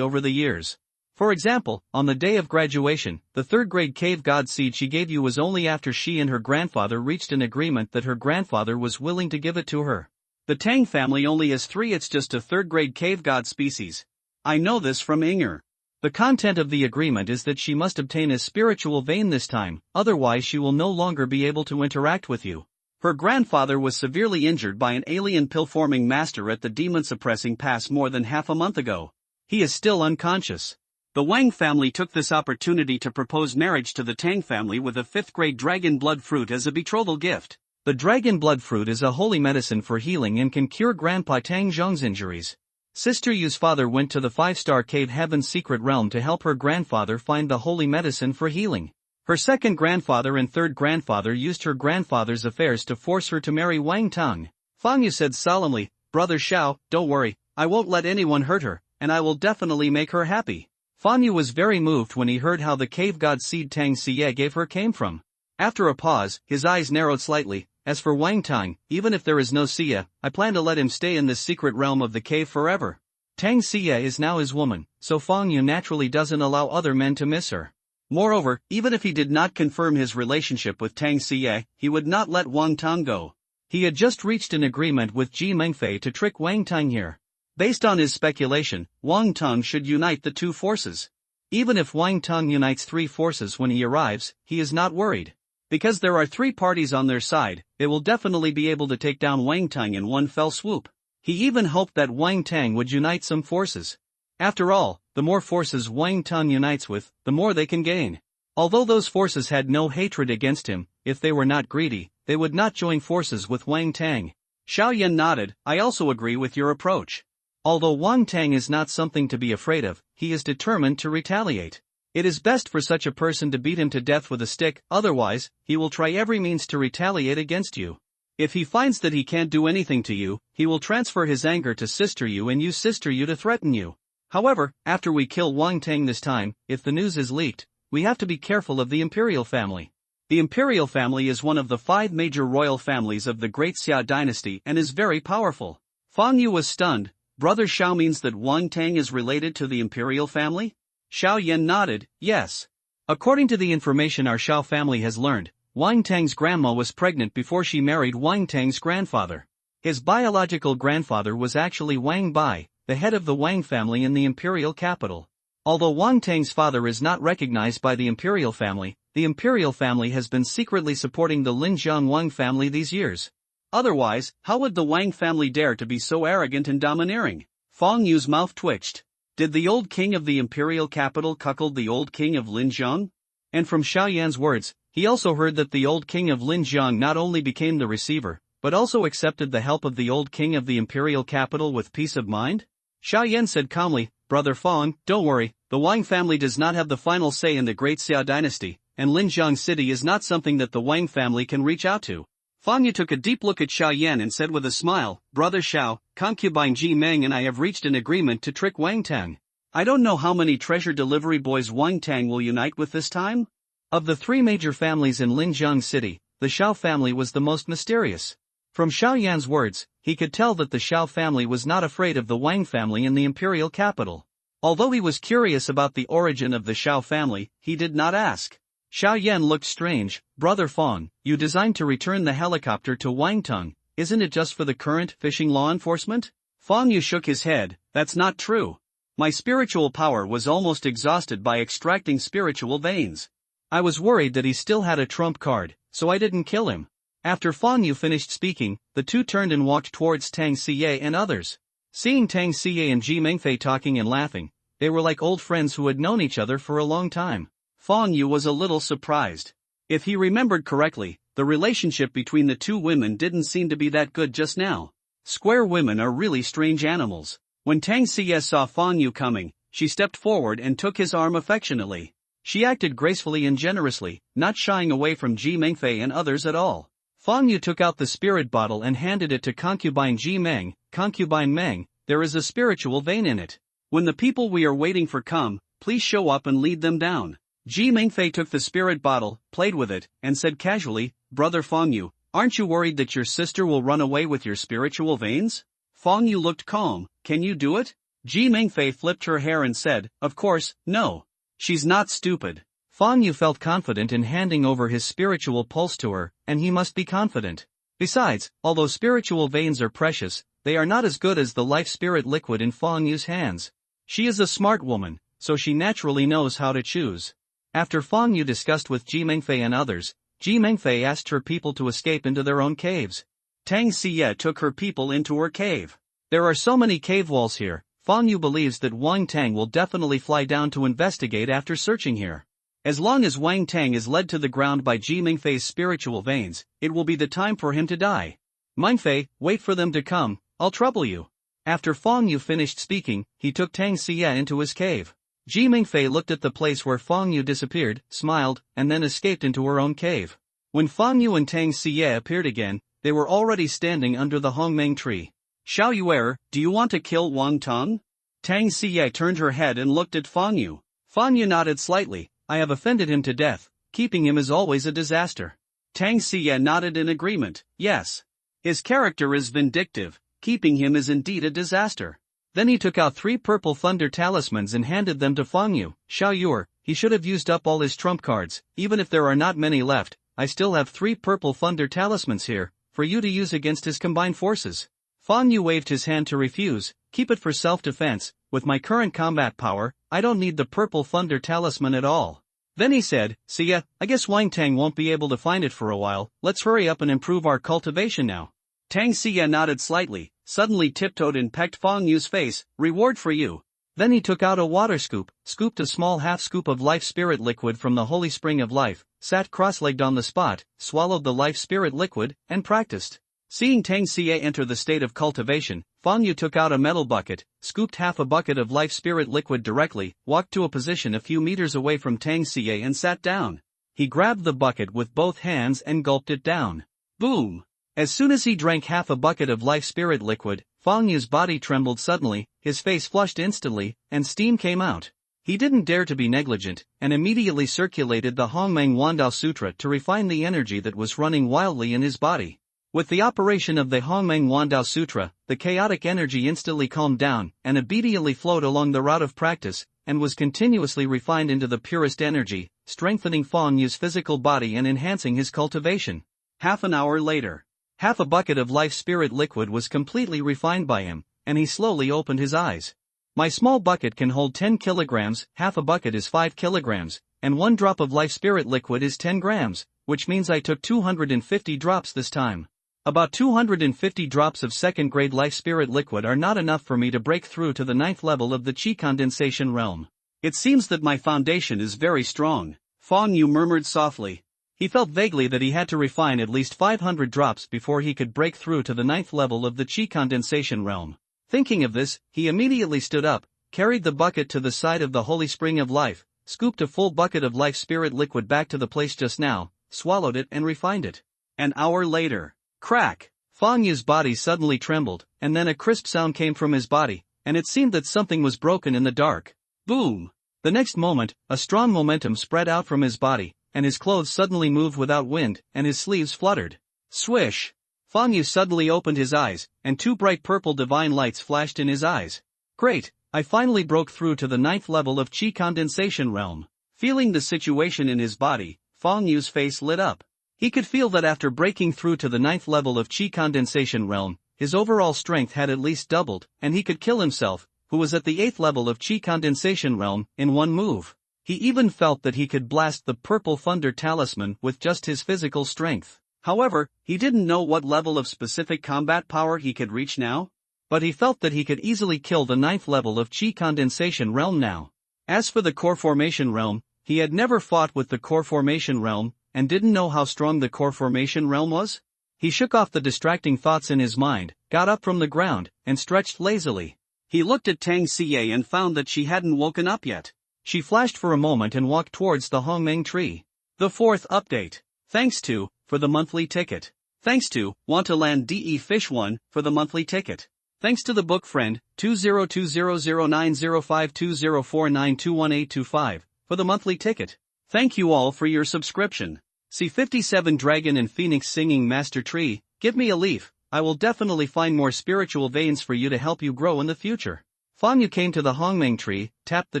over the years. For example, on the day of graduation, the 3rd grade cave god seed she gave you was only after she and her grandfather reached an agreement that her grandfather was willing to give it to her. The Tang family only has 3, it's just a 3rd grade cave god species. I know this from Inger. The content of the agreement is that she must obtain a spiritual vein this time, otherwise she will no longer be able to interact with you. Her grandfather was severely injured by an alien pill-forming master at the demon-suppressing pass more than half a month ago. He is still unconscious. The Wang family took this opportunity to propose marriage to the Tang family with a 5th grade dragon blood fruit as a betrothal gift. The dragon blood fruit is a holy medicine for healing and can cure Grandpa Tang Zhong's injuries. Sister Yu's father went to the 5-star cave Heaven's secret realm to help her grandfather find the holy medicine for healing. Her 2nd grandfather and 3rd grandfather used her grandfather's affairs to force her to marry Wang Tong. Fang Yu said solemnly, "Brother Xiao, don't worry, I won't let anyone hurt her, and I will definitely make her happy." Fang Yu was very moved when he heard how the cave god seed Tang Xie gave her came from. After a pause, his eyes narrowed slightly. "As for Wang Tong, even if there is no Xie, I plan to let him stay in this secret realm of the cave forever. Tang Xie is now his woman, so Fang Yu naturally doesn't allow other men to miss her. Moreover, even if he did not confirm his relationship with Tang Xie, he would not let Wang Tong go. He had just reached an agreement with Ji Mengfei to trick Wang Tong here. Based on his speculation, Wang Tong should unite the 2 forces. Even if Wang Tong unites 3 forces when he arrives, he is not worried. Because there are 3 parties on their side, they will definitely be able to take down Wang Tong in one fell swoop. He even hoped that Wang Tang would unite some forces. After all, the more forces Wang Tang unites with, the more they can gain. Although those forces had no hatred against him, if they were not greedy, they would not join forces with Wang Tang. Xiao Yan nodded. I also agree with your approach. Although Wang Tang is not something to be afraid of, he is determined to retaliate. It is best for such a person to beat him to death with a stick, otherwise, he will try every means to retaliate against you. If he finds that he can't do anything to you, he will transfer his anger to Sister Yu and use Sister Yu to threaten you. However, after we kill Wang Tang this time, if the news is leaked, we have to be careful of the imperial family. The imperial family is one of the 5 major royal families of the Great Xia dynasty and is very powerful. Fang Yu was stunned. Brother Xiao means that Wang Tang is related to the imperial family? Xiao Yan nodded, yes. According to the information our Xiao family has learned, Wang Tang's grandma was pregnant before she married Wang Tang's grandfather. His biological grandfather was actually Wang Bai, the head of the Wang family in the imperial capital. Although Wang Tang's father is not recognized by the imperial family has been secretly supporting the Linjiang Wang family these years. Otherwise, how would the Wang family dare to be so arrogant and domineering? Fang Yu's mouth twitched. Did the old king of the imperial capital cuckold the old king of Linjiang? And from Xiao Yan's words, he also heard that the old king of Linjiang not only became the receiver, but also accepted the help of the old king of the imperial capital with peace of mind? Xiao Yan said calmly, Brother Fang, don't worry, the Wang family does not have the final say in the Great Xia dynasty, and Linjiang City is not something that the Wang family can reach out to. Fang Yu took a deep look at Xiao Yan and said with a smile, Brother Xiao, concubine Ji Meng and I have reached an agreement to trick Wang Tang. I don't know how many treasure delivery boys Wang Tang will unite with this time. Of the 3 major families in Linjiang City, the Xiao family was the most mysterious. From Xiao Yan's words, he could tell that the Xiao family was not afraid of the Wang family in the imperial capital. Although he was curious about the origin of the Xiao family, he did not ask. Xiao Yan looked strange. Brother Fang, you designed to return the helicopter to Wangtung, isn't it just for the current fishing law enforcement? Fang Yu shook his head, that's not true. My spiritual power was almost exhausted by extracting spiritual veins. I was worried that he still had a trump card, so I didn't kill him. After Fang Yu finished speaking, the two turned and walked towards Tang Siye and others. Seeing Tang Siye and Ji Mengfei talking and laughing, they were like old friends who had known each other for a long time. Fang Yu was a little surprised. If he remembered correctly, the relationship between the two women didn't seem to be that good just now. Square women are really strange animals. When Tang Siye saw Fang Yu coming, she stepped forward and took his arm affectionately. She acted gracefully and generously, not shying away from Ji Mengfei and others at all. Fang Yu took out the spirit bottle and handed it to concubine Ji Meng. Concubine Meng, there is a spiritual vein in it. When the people we are waiting for come, please show up and lead them down. Ji Mengfei took the spirit bottle, played with it, and said casually, Brother Fang Yu, aren't you worried that your sister will run away with your spiritual veins? Fang Yu looked calm. Can you do it? Ji Mengfei flipped her hair and said, Of course, no. She's not stupid. Fang Yu felt confident in handing over his spiritual pulse to her, and he must be confident. Besides, although spiritual veins are precious, they are not as good as the life spirit liquid in Fang Yu's hands. She is a smart woman, so she naturally knows how to choose. After Fang Yu discussed with Ji Mengfei and others, Ji Mengfei asked her people to escape into their own caves. Tang Siye took her people into her cave. There are so many cave walls here, Fang Yu believes that Wang Tang will definitely fly down to investigate after searching here. As long as Wang Tang is led to the ground by Ji Mengfei's spiritual veins, it will be the time for him to die. Mengfei, wait for them to come, I'll trouble you. After Fang Yu finished speaking, he took Tang Siye into his cave. Ji Mengfei looked at the place where Fang Yu disappeared, smiled, and then escaped into her own cave. When Fang Yu and Tang Siye appeared again, they were already standing under the Hongmeng tree. Xiao Yuer, do you want to kill Wang Tang? Tang Siye turned her head and looked at Fang Yu. Fang Yu nodded slightly. I have offended him to death, keeping him is always a disaster. Tang Siye nodded in agreement, yes. His character is vindictive, keeping him is indeed a disaster. Then he took out 3 purple thunder talismans and handed them to Fang Yu. Xiao Yuer, he should have used up all his trump cards, even if there are not many left, I still have 3 purple thunder talismans here, for you to use against his combined forces. Fang Yu waved his hand to refuse, keep it for self-defense, with my current combat power, I don't need the purple thunder talisman at all. Then he said, Siya, I guess Wang Tang won't be able to find it for a while, let's hurry up and improve our cultivation now. Tang Siye nodded slightly, suddenly tiptoed and pecked Fang Yu's face, reward for you. Then he took out a water scoop, scooped a small half-scoop of life spirit liquid from the holy spring of life, sat cross-legged on the spot, swallowed the life spirit liquid, and practiced. Seeing Tang Xie enter the state of cultivation, Fang Yu took out a metal bucket, scooped half a bucket of life spirit liquid directly, walked to a position a few meters away from Tang Xie and sat down. He grabbed the bucket with both hands and gulped it down. Boom! As soon as he drank half a bucket of life spirit liquid, Fang Yu's body trembled suddenly, his face flushed instantly, and steam came out. He didn't dare to be negligent, and immediately circulated the Hongmeng Wandao Sutra to refine the energy that was running wildly in his body. With the operation of the Hongmeng Wandao Sutra, the chaotic energy instantly calmed down, and obediently flowed along the route of practice, and was continuously refined into the purest energy, strengthening Fang Yu's physical body and enhancing his cultivation. Half an hour later, half a bucket of life spirit liquid was completely refined by him, and he slowly opened his eyes. My small bucket can hold 10 kilograms, half a bucket is 5 kilograms, and 1 drop of life spirit liquid is 10 grams, which means I took 250 drops this time. About 250 drops of second-grade life spirit liquid are not enough for me to break through to the 9th level of the Qi condensation realm. It seems that my foundation is very strong, Fang Yu murmured softly. He felt vaguely that he had to refine at least 500 drops before he could break through to the 9th level of the Qi condensation realm. Thinking of this, he immediately stood up, carried the bucket to the side of the holy spring of life, scooped a full bucket of life spirit liquid back to the place just now, swallowed it and refined it. An hour later, crack! Fang Yu's body suddenly trembled, and then a crisp sound came from his body, and it seemed that something was broken in the dark. Boom! The next moment, a strong momentum spread out from his body, and his clothes suddenly moved without wind, and his sleeves fluttered. Swish! Fang Yu suddenly opened his eyes, and 2 bright purple divine lights flashed in his eyes. Great! I finally broke through to the 9th level of Qi condensation realm. Feeling the situation in his body, Fang Yu's face lit up. He could feel that after breaking through to the 9th level of Qi condensation realm, his overall strength had at least doubled, and he could kill himself, who was at the 8th level of Qi condensation realm, in one move. He even felt that he could blast the purple thunder talisman with just his physical strength. However, he didn't know what level of specific combat power he could reach now. But he felt that he could easily kill the 9th level of Qi condensation realm now. As for the core formation realm, he had never fought with the core formation realm, and didn't know how strong the core formation realm was. He shook off the distracting thoughts in his mind, got up from the ground, and stretched lazily. He looked at Tang Xie and found that she hadn't woken up yet. She flashed for a moment and walked towards the Hongmeng tree. The 4th update. Thanks to, for the monthly ticket. Thanks to, Want to Land DE Fish 1, for the monthly ticket. Thanks to the book friend, 202009052049218825, for the monthly ticket. Thank you all for your subscription. C57 Dragon and Phoenix Singing Master Tree, give me a leaf, I will definitely find more spiritual veins for you to help you grow in the future. Fang Yu came to the Hongmeng tree, tapped the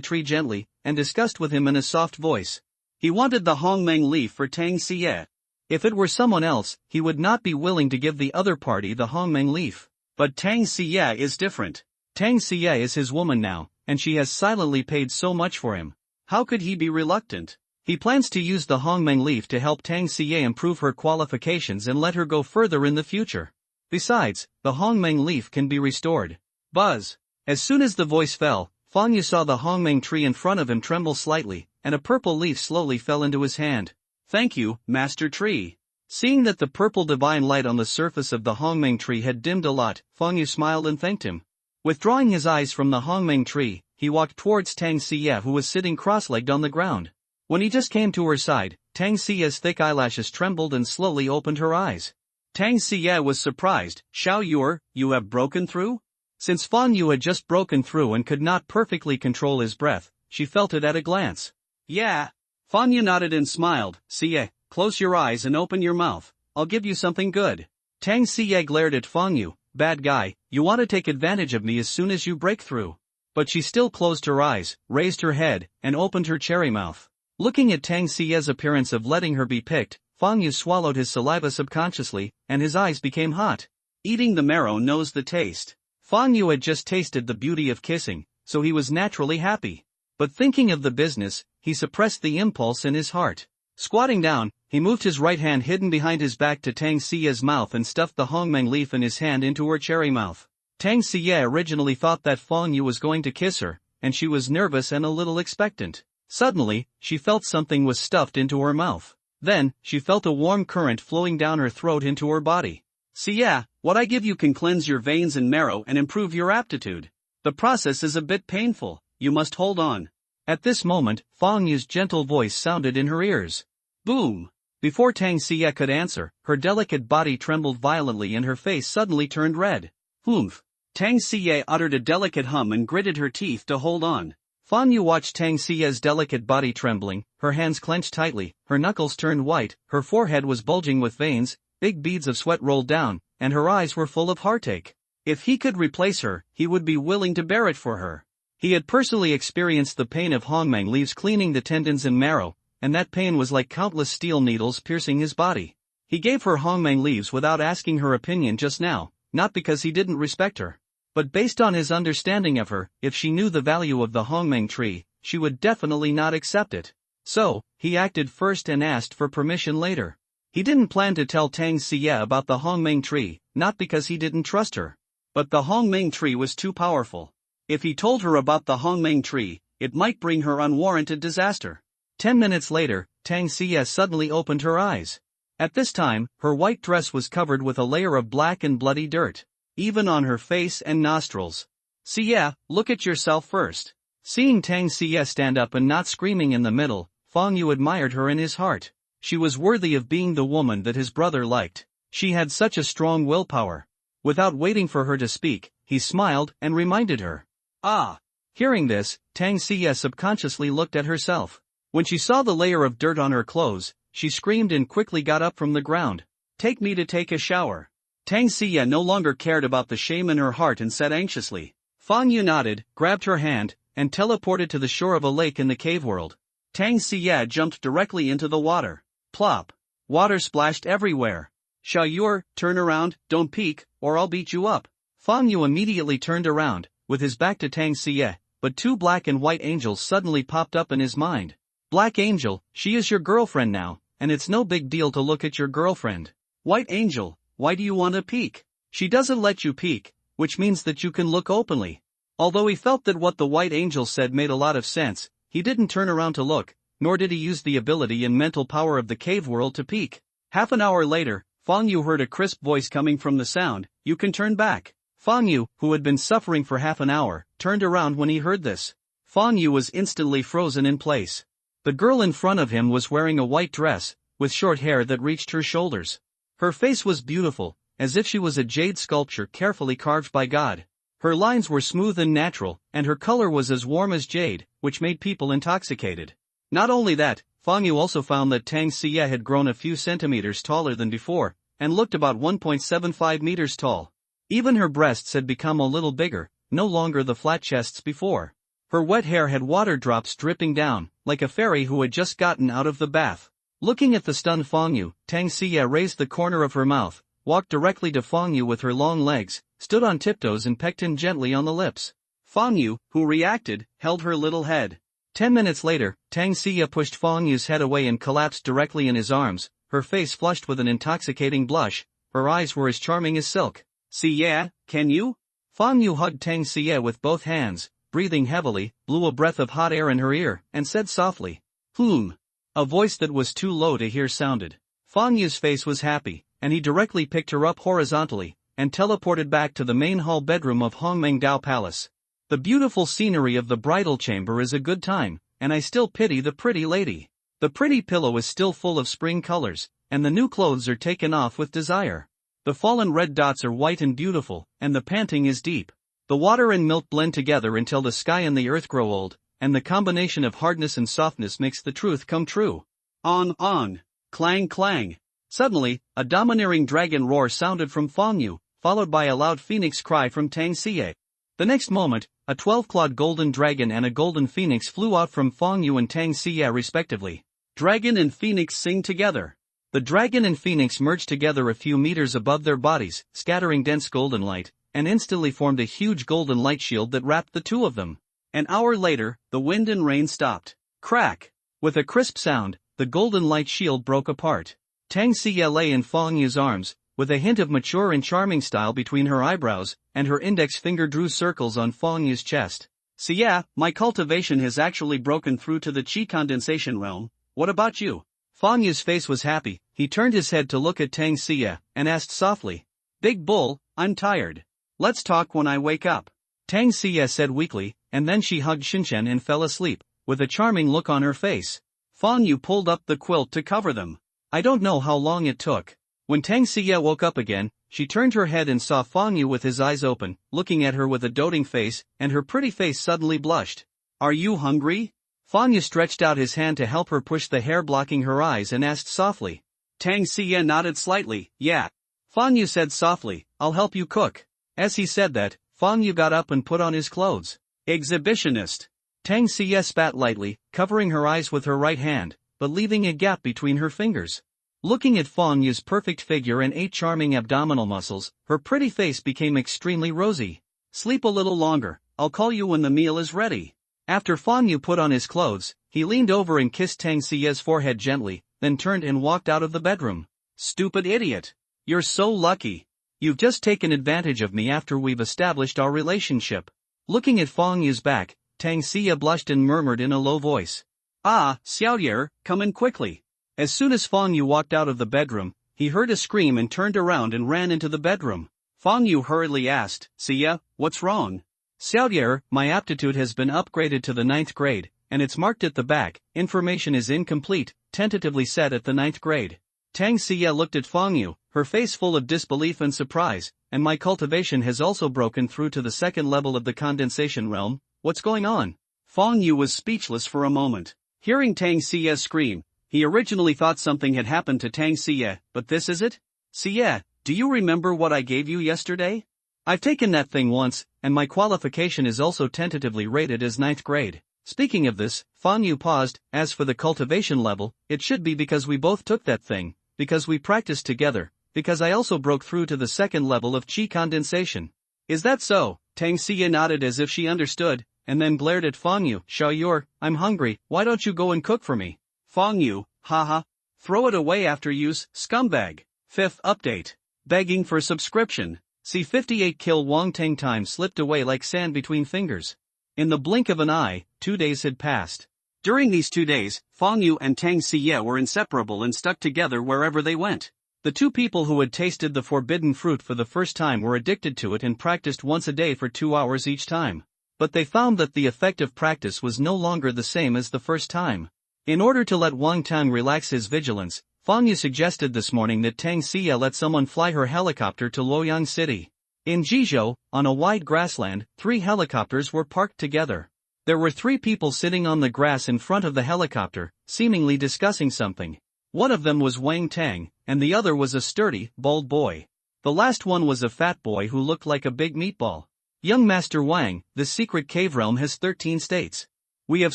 tree gently, and discussed with him in a soft voice. He wanted the Hongmeng leaf for Tang Xie. If it were someone else, he would not be willing to give the other party the Hongmeng leaf. But Tang Xie is different. Tang Xie is his woman now, and she has silently paid so much for him. How could he be reluctant? He plans to use the Hongmeng leaf to help Tang Xie improve her qualifications and let her go further in the future. Besides, the Hongmeng leaf can be restored. Buzz! As soon as the voice fell, Fang Yu saw the Hongmeng tree in front of him tremble slightly, and a purple leaf slowly fell into his hand. Thank you, Master Tree. Seeing that the purple divine light on the surface of the Hongmeng tree had dimmed a lot, Fang Yu smiled and thanked him. Withdrawing his eyes from the Hongmeng tree, he walked towards Tang Xie, who was sitting cross-legged on the ground. When he just came to her side, Tang Xie's thick eyelashes trembled and slowly opened her eyes. Tang Xie was surprised. Xiao Yuer, you have broken through? Since Fang Yu had just broken through and could not perfectly control his breath, she felt it at a glance. Yeah. Fang Yu nodded and smiled. Xie, close your eyes and open your mouth, I'll give you something good. Tang Xie glared at Fang Yu. Bad guy, you want to take advantage of me as soon as you break through. But she still closed her eyes, raised her head, and opened her cherry mouth. Looking at Tang Xie's appearance of letting her be picked, Fang Yu swallowed his saliva subconsciously, and his eyes became hot. Eating the marrow knows the taste. Fang Yu had just tasted the beauty of kissing, so he was naturally happy. But thinking of the business, he suppressed the impulse in his heart. Squatting down, he moved his right hand hidden behind his back to Tang Xie's mouth and stuffed the Hongmeng leaf in his hand into her cherry mouth. Tang Xie originally thought that Fang Yu was going to kiss her, and she was nervous and a little expectant. Suddenly, she felt something was stuffed into her mouth. Then, she felt a warm current flowing down her throat into her body. See, yeah, what I give you can cleanse your veins and marrow and improve your aptitude. The process is a bit painful, you must hold on. At this moment, Fang Yu's gentle voice sounded in her ears. Boom! Before Tang Xie could answer, her delicate body trembled violently and her face suddenly turned red. Humph! Tang Xie uttered a delicate hum and gritted her teeth to hold on. Fang Yu watched Tang Xie's delicate body trembling, her hands clenched tightly, her knuckles turned white, her forehead was bulging with veins, big beads of sweat rolled down, and her eyes were full of heartache. If he could replace her, he would be willing to bear it for her. He had personally experienced the pain of hongmeng leaves cleaning the tendons and marrow, and that pain was like countless steel needles piercing his body. He gave her hongmeng leaves without asking her opinion just now, not because he didn't respect her, but based on his understanding of her. If she knew the value of the hongmeng tree, she would definitely not accept it. So, he acted first and asked for permission later. He didn't plan to tell Tang Xie about the hongmeng tree, not because he didn't trust her, but the hongmeng tree was too powerful. If he told her about the hongmeng tree, it might bring her unwarranted disaster. 10 minutes later, Tang Xie suddenly opened her eyes. At this time, her white dress was covered with a layer of black and bloody dirt, even on her face and nostrils. Xie, look at yourself first. Seeing Tang Xie stand up and not screaming in the middle, Fang Yu admired her in his heart. She was worthy of being the woman that his brother liked. She had such a strong willpower. Without waiting for her to speak, he smiled and reminded her. Ah! Hearing this, Tang Xie subconsciously looked at herself. When she saw the layer of dirt on her clothes, she screamed and quickly got up from the ground. Take me to take a shower. Tang Xie no longer cared about the shame in her heart and said anxiously. Fang Yu nodded, grabbed her hand, and teleported to the shore of a lake in the cave world. Tang Xie jumped directly into the water. Plop! Water splashed everywhere. Sha Yur, turn around, don't peek, or I'll beat you up. Fang Yu immediately turned around, with his back to Tang Xie, but two black and white angels suddenly popped up in his mind. Black Angel, she is your girlfriend now, and it's no big deal to look at your girlfriend. White Angel, why do you want to peek? She doesn't let you peek, which means that you can look openly. Although he felt that what the White Angel said made a lot of sense, he didn't turn around to look, nor did he use the ability and mental power of the cave world to peek. Half an hour later, Fang Yu heard a crisp voice coming from the sound. You can turn back. Fang Yu, who had been suffering for half an hour, turned around when he heard this. Fang Yu was instantly frozen in place. The girl in front of him was wearing a white dress, with short hair that reached her shoulders. Her face was beautiful, as if she was a jade sculpture carefully carved by God. Her lines were smooth and natural, and her color was as warm as jade, which made people intoxicated. Not only that, Fang Yu also found that Tang Xie had grown a few centimeters taller than before, and looked about 1.75 meters tall. Even her breasts had become a little bigger, no longer the flat chests before. Her wet hair had water drops dripping down, like a fairy who had just gotten out of the bath. Looking at the stunned Fang Yu, Tang Xie raised the corner of her mouth, walked directly to Fang Yu with her long legs, stood on tiptoes and pecked him gently on the lips. Fang Yu, who reacted, held her little head. 10 minutes later, Tang Xie pushed Fang Yu's head away and collapsed directly in his arms, her face flushed with an intoxicating blush, her eyes were as charming as silk. Xie, can you? Fang Yu hugged Tang Xie with both hands, breathing heavily, blew a breath of hot air in her ear, and said softly, A voice that was too low to hear sounded. Fang Yu's face was happy, and he directly picked her up horizontally, and teleported back to the main hall bedroom of Hongmeng Dao Palace. The beautiful scenery of the bridal chamber is a good time, and I still pity the pretty lady. The pretty pillow is still full of spring colors, and the new clothes are taken off with desire. The fallen red dots are white and beautiful, and the panting is deep. The water and milk blend together until the sky and the earth grow old, and the combination of hardness and softness makes the truth come true. On, clang clang. Suddenly, a domineering dragon roar sounded from Fang Yu, followed by a loud phoenix cry from Tang Xie. The next moment, a 12-clawed golden dragon and a golden phoenix flew out from Fang Yu and Tang Xie respectively. Dragon and phoenix sing together. The dragon and phoenix merged together a few meters above their bodies, scattering dense golden light, and instantly formed a huge golden light shield that wrapped the two of them. An hour later, the wind and rain stopped. Crack! With a crisp sound, the golden light shield broke apart. Tang Xie lay in Fang Yu's arms, with a hint of mature and charming style between her eyebrows, and her index finger drew circles on Fang Yu's chest. So yeah, my cultivation has actually broken through to the Qi condensation realm. What about you? Fang Yu's face was happy. He turned his head to look at Tang Xie, and asked softly. Big bull, I'm tired. Let's talk when I wake up. Tang Xie said weakly, and then she hugged Xinchen and fell asleep, with a charming look on her face. Fang Yu pulled up the quilt to cover them. I don't know how long it took. When Tang Xie woke up again, she turned her head and saw Fang Yu with his eyes open, looking at her with a doting face, and her pretty face suddenly blushed. Are you hungry? Fang Yu stretched out his hand to help her push the hair blocking her eyes and asked softly. Tang Xie nodded slightly. Yeah. Fang Yu said softly, I'll help you cook. As he said that, Fang Yu got up and put on his clothes. Exhibitionist. Tang Xie spat lightly, covering her eyes with her right hand, but leaving a gap between her fingers. Looking at Fang Yu's perfect figure and 8 charming abdominal muscles, her pretty face became extremely rosy. Sleep a little longer, I'll call you when the meal is ready. After Fang Yu put on his clothes, he leaned over and kissed Tang Xie's forehead gently, then turned and walked out of the bedroom. Stupid idiot. You're so lucky. You've just taken advantage of me after we've established our relationship. Looking at Fang Yu's back, Tang Xie blushed and murmured in a low voice. Ah, Xiaoye, come in quickly. As soon as Fang Yu walked out of the bedroom, he heard a scream and turned around and ran into the bedroom. Fang Yu hurriedly asked, Xie, what's wrong? Xiaoye, my aptitude has been upgraded to the 9th grade, and it's marked at the back, information is incomplete, tentatively said at the 9th grade. Tang Xie looked at Fang Yu, her face full of disbelief and surprise, and my cultivation has also broken through to the 2nd level of the condensation realm. What's going on? Fang Yu was speechless for a moment. Hearing Tang Xie scream, he originally thought something had happened to Tang Xie, but this is it? Xie, do you remember what I gave you yesterday? I've taken that thing once, and my qualification is also tentatively rated as 9th grade. Speaking of this, Fang Yu paused. As for the cultivation level, it should be because we both took that thing, because we practiced together, because I also broke through to the 2nd level of Qi condensation. Is that so? Tang Xie nodded as if she understood, and then glared at Fang Yu. Xiaoye, I'm hungry, why don't you go and cook for me? Fang Yu, haha. Throw it away after use, scumbag. 5th update. Begging for subscription. C58 Kill Wang Tang. Time slipped away like sand between fingers. In the blink of an eye, 2 days had passed. During these 2 days, Fang Yu and Tang Xie were inseparable and stuck together wherever they went. The 2 people who had tasted the forbidden fruit for the first time were addicted to it and practiced once a day for 2 hours each time. But they found that the effect of practice was no longer the same as the first time. In order to let Wang Tang relax his vigilance, Fang Yu suggested this morning that Tang Xie let someone fly her helicopter to Luoyang City. In Jizhou, on a wide grassland, 3 helicopters were parked together. There were 3 people sitting on the grass in front of the helicopter, seemingly discussing something. One of them was Wang Tang, and the other was a sturdy, bold boy. The last one was a fat boy who looked like a big meatball. Young Master Wang, the secret cave realm has 13 states. We have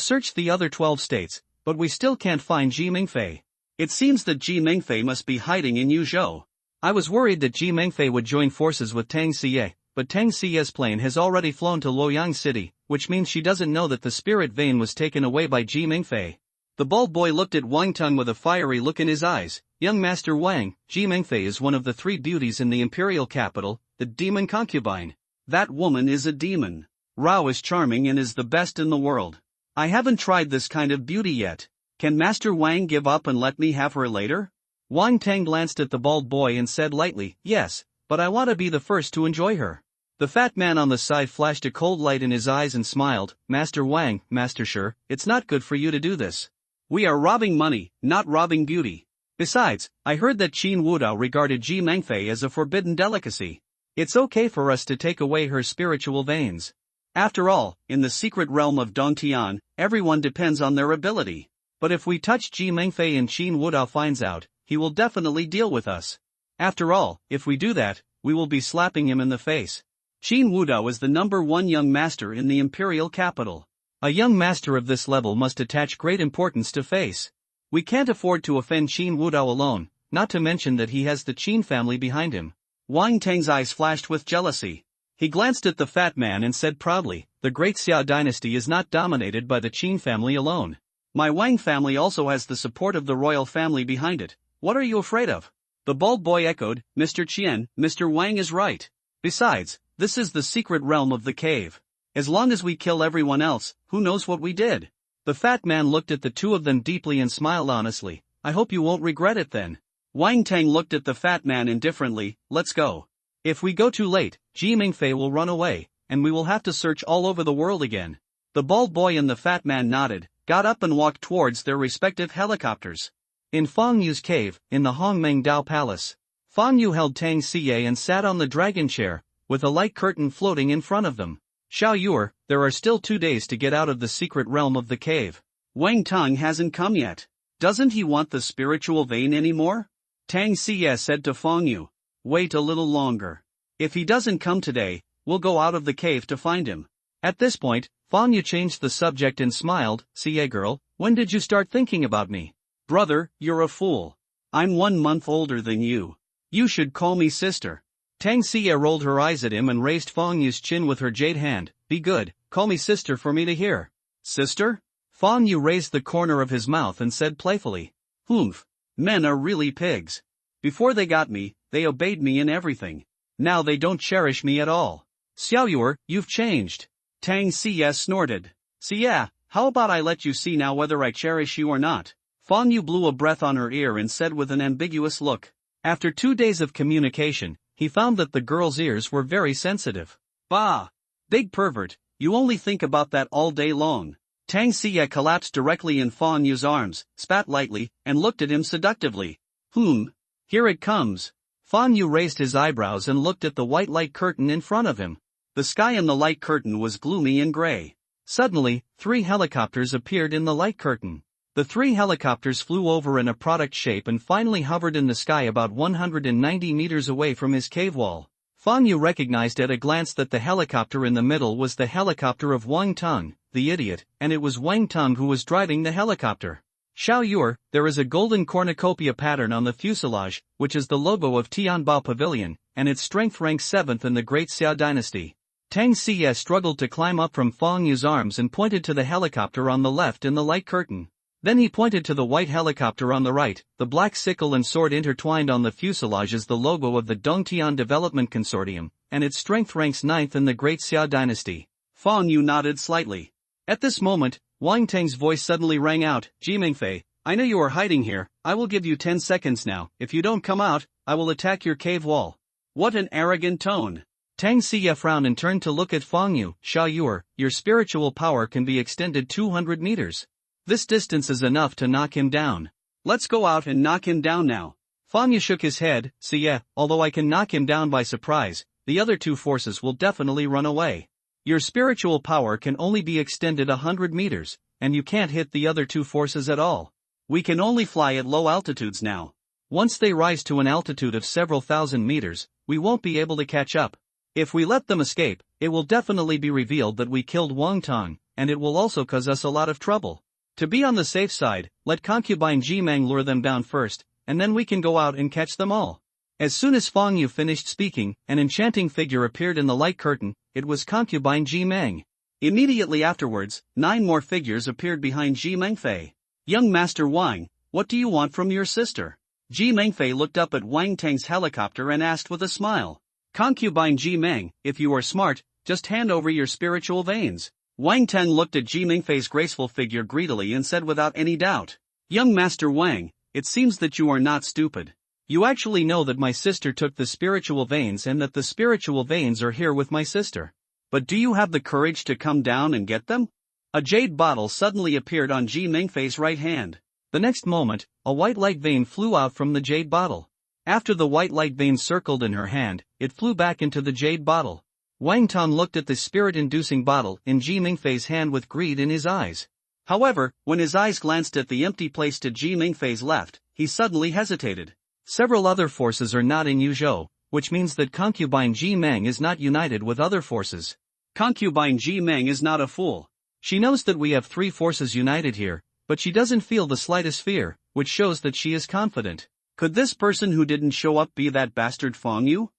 searched the other 12 states, but we still can't find Ji Mingfei. It seems that Ji Mingfei must be hiding in Yuzhou. I was worried that Ji Mingfei would join forces with Tang Xie, but Tang Xie's plane has already flown to Luoyang City, which means she doesn't know that the spirit vein was taken away by Ji Mingfei. The bald boy looked at Wang Tang with a fiery look in his eyes. Young Master Wang, Ji Mingfei is one of the 3 beauties in the imperial capital, the demon concubine. That woman is a demon. Rao is charming and is the best in the world. I haven't tried this kind of beauty yet. Can Master Wang give up and let me have her later? Wang Tang glanced at the bald boy and said lightly, yes, but I want to be the first to enjoy her. The fat man on the side flashed a cold light in his eyes and smiled. Master Wang, Master Shi, it's not good for you to do this. We are robbing money, not robbing beauty. Besides, I heard that Qin Wudao regarded Ji Mingfei as a forbidden delicacy. It's okay for us to take away her spiritual veins. After all, in the secret realm of Dongtian, everyone depends on their ability. But if we touch Ji Mingfei and Qin Wudao finds out, he will definitely deal with us. After all, if we do that, we will be slapping him in the face. Qin Wudao is the #1 young master in the imperial capital. A young master of this level must attach great importance to face. We can't afford to offend Qin Wudao alone, not to mention that he has the Qin family behind him. Wang Tang's eyes flashed with jealousy. He glanced at the fat man and said proudly, the great Xia dynasty is not dominated by the Qin family alone. My Wang family also has the support of the royal family behind it. What are you afraid of? The bald boy echoed, Mr. Qian, Mr. Wang is right. Besides, this is the secret realm of the cave. As long as we kill everyone else, who knows what we did? The fat man looked at the two of them deeply and smiled honestly. I hope you won't regret it then. Wang Tang looked at the fat man indifferently. Let's go. If we go too late, Ji Mingfei will run away, and we will have to search all over the world again. The bald boy and the fat man nodded, got up and walked towards their respective helicopters. In Fang Yu's cave, in the Hongmeng Dao Palace, Fang Yu held Tang Xie and sat on the dragon chair, with a light curtain floating in front of them. Xiao Yuer, there are still 2 days to get out of the secret realm of the cave. Wang Tang hasn't come yet. Doesn't he want the spiritual vein anymore? Tang Xie said to Fang Yu. Wait a little longer. If he doesn't come today, we'll go out of the cave to find him. At this point, Fang Yu changed the subject and smiled. Xie girl, when did you start thinking about me? Brother, you're a fool. I'm 1 month older than you. You should call me sister. Tang Xie rolled her eyes at him and raised Fang Yu's chin with her jade hand. Be good, call me sister for me to hear. Sister? Fang Yu raised the corner of his mouth and said playfully. Humph. Men are really pigs. Before they got me, they obeyed me in everything. Now they don't cherish me at all. Xiao Yuer, you've changed. Tang Xie snorted. Xie, how about I let you see now whether I cherish you or not? Fang Yu blew a breath on her ear and said with an ambiguous look. After 2 days of communication, he found that the girl's ears were very sensitive. Bah! Big pervert, you only think about that all day long. Tang Xie collapsed directly in Fang Yu's arms, spat lightly, and looked at him seductively. Here it comes. Fang Yu raised his eyebrows and looked at the white light curtain in front of him. The sky in the light curtain was gloomy and gray. Suddenly, 3 helicopters appeared in the light curtain. The 3 helicopters flew over in a product shape and finally hovered in the sky about 190 meters away from his cave wall. Fang Yu recognized at a glance that the helicopter in the middle was the helicopter of Wang Tang, the idiot, and it was Wang Tang who was driving the helicopter. Xiao Yuer, there is a golden cornucopia pattern on the fuselage, which is the logo of Tianbao Pavilion, and its strength ranks 7th in the Great Xia Dynasty. Tang Xie struggled to climb up from Fang Yu's arms and pointed to the helicopter on the left in the light curtain. Then he pointed to the white helicopter on the right. The black sickle and sword intertwined on the fuselage is the logo of the Dongtian Development Consortium, and its strength ranks 9th in the Great Xia Dynasty. Fang Yu nodded slightly. At this moment, Wang Tang's voice suddenly rang out. Ji Mingfei, I know you are hiding here. I will give you 10 seconds now. If you don't come out, I will attack your cave wall. What an arrogant tone. Tang Xie frowned and turned to look at Fang Yu. Xiao Yuer, your spiritual power can be extended 200 meters. This distance is enough to knock him down. Let's go out and knock him down now. Fang Yu shook his head. Xie, although I can knock him down by surprise, the other 2 forces will definitely run away. Your spiritual power can only be extended 100 meters, and you can't hit the other 2 forces at all. We can only fly at low altitudes now. Once they rise to an altitude of several thousand meters, we won't be able to catch up. If we let them escape, it will definitely be revealed that we killed Wang Tang, and it will also cause us a lot of trouble. To be on the safe side, let concubine Ji Meng lure them down first, and then we can go out and catch them all. As soon as Fang Yu finished speaking, an enchanting figure appeared in the light curtain. It was concubine Ji Meng. Immediately afterwards, 9 more figures appeared behind Ji Mengfei. Young Master Wang, what do you want from your sister? Ji Mengfei looked up at Wang Tang's helicopter and asked with a smile. Concubine Ji Meng, if you are smart, just hand over your spiritual veins. Wang Tang looked at Ji Mingfei's graceful figure greedily and said without any doubt. Young Master Wang, it seems that you are not stupid. You actually know that my sister took the spiritual veins and that the spiritual veins are here with my sister. But do you have the courage to come down and get them? A jade bottle suddenly appeared on Ji Mingfei's right hand. The next moment, a white light vein flew out from the jade bottle. After the white light vein circled in her hand, it flew back into the jade bottle. Wang Tang looked at the spirit-inducing bottle in Ji Mingfei's hand with greed in his eyes. However, when his eyes glanced at the empty place to Ji Mingfei's left, he suddenly hesitated. Several other forces are not in Yuzhou, which means that concubine Ji Meng is not united with other forces. Concubine Ji Meng is not a fool. She knows that we have 3 forces united here, but she doesn't feel the slightest fear, which shows that she is confident. Could this person who didn't show up be that bastard Fang Yu?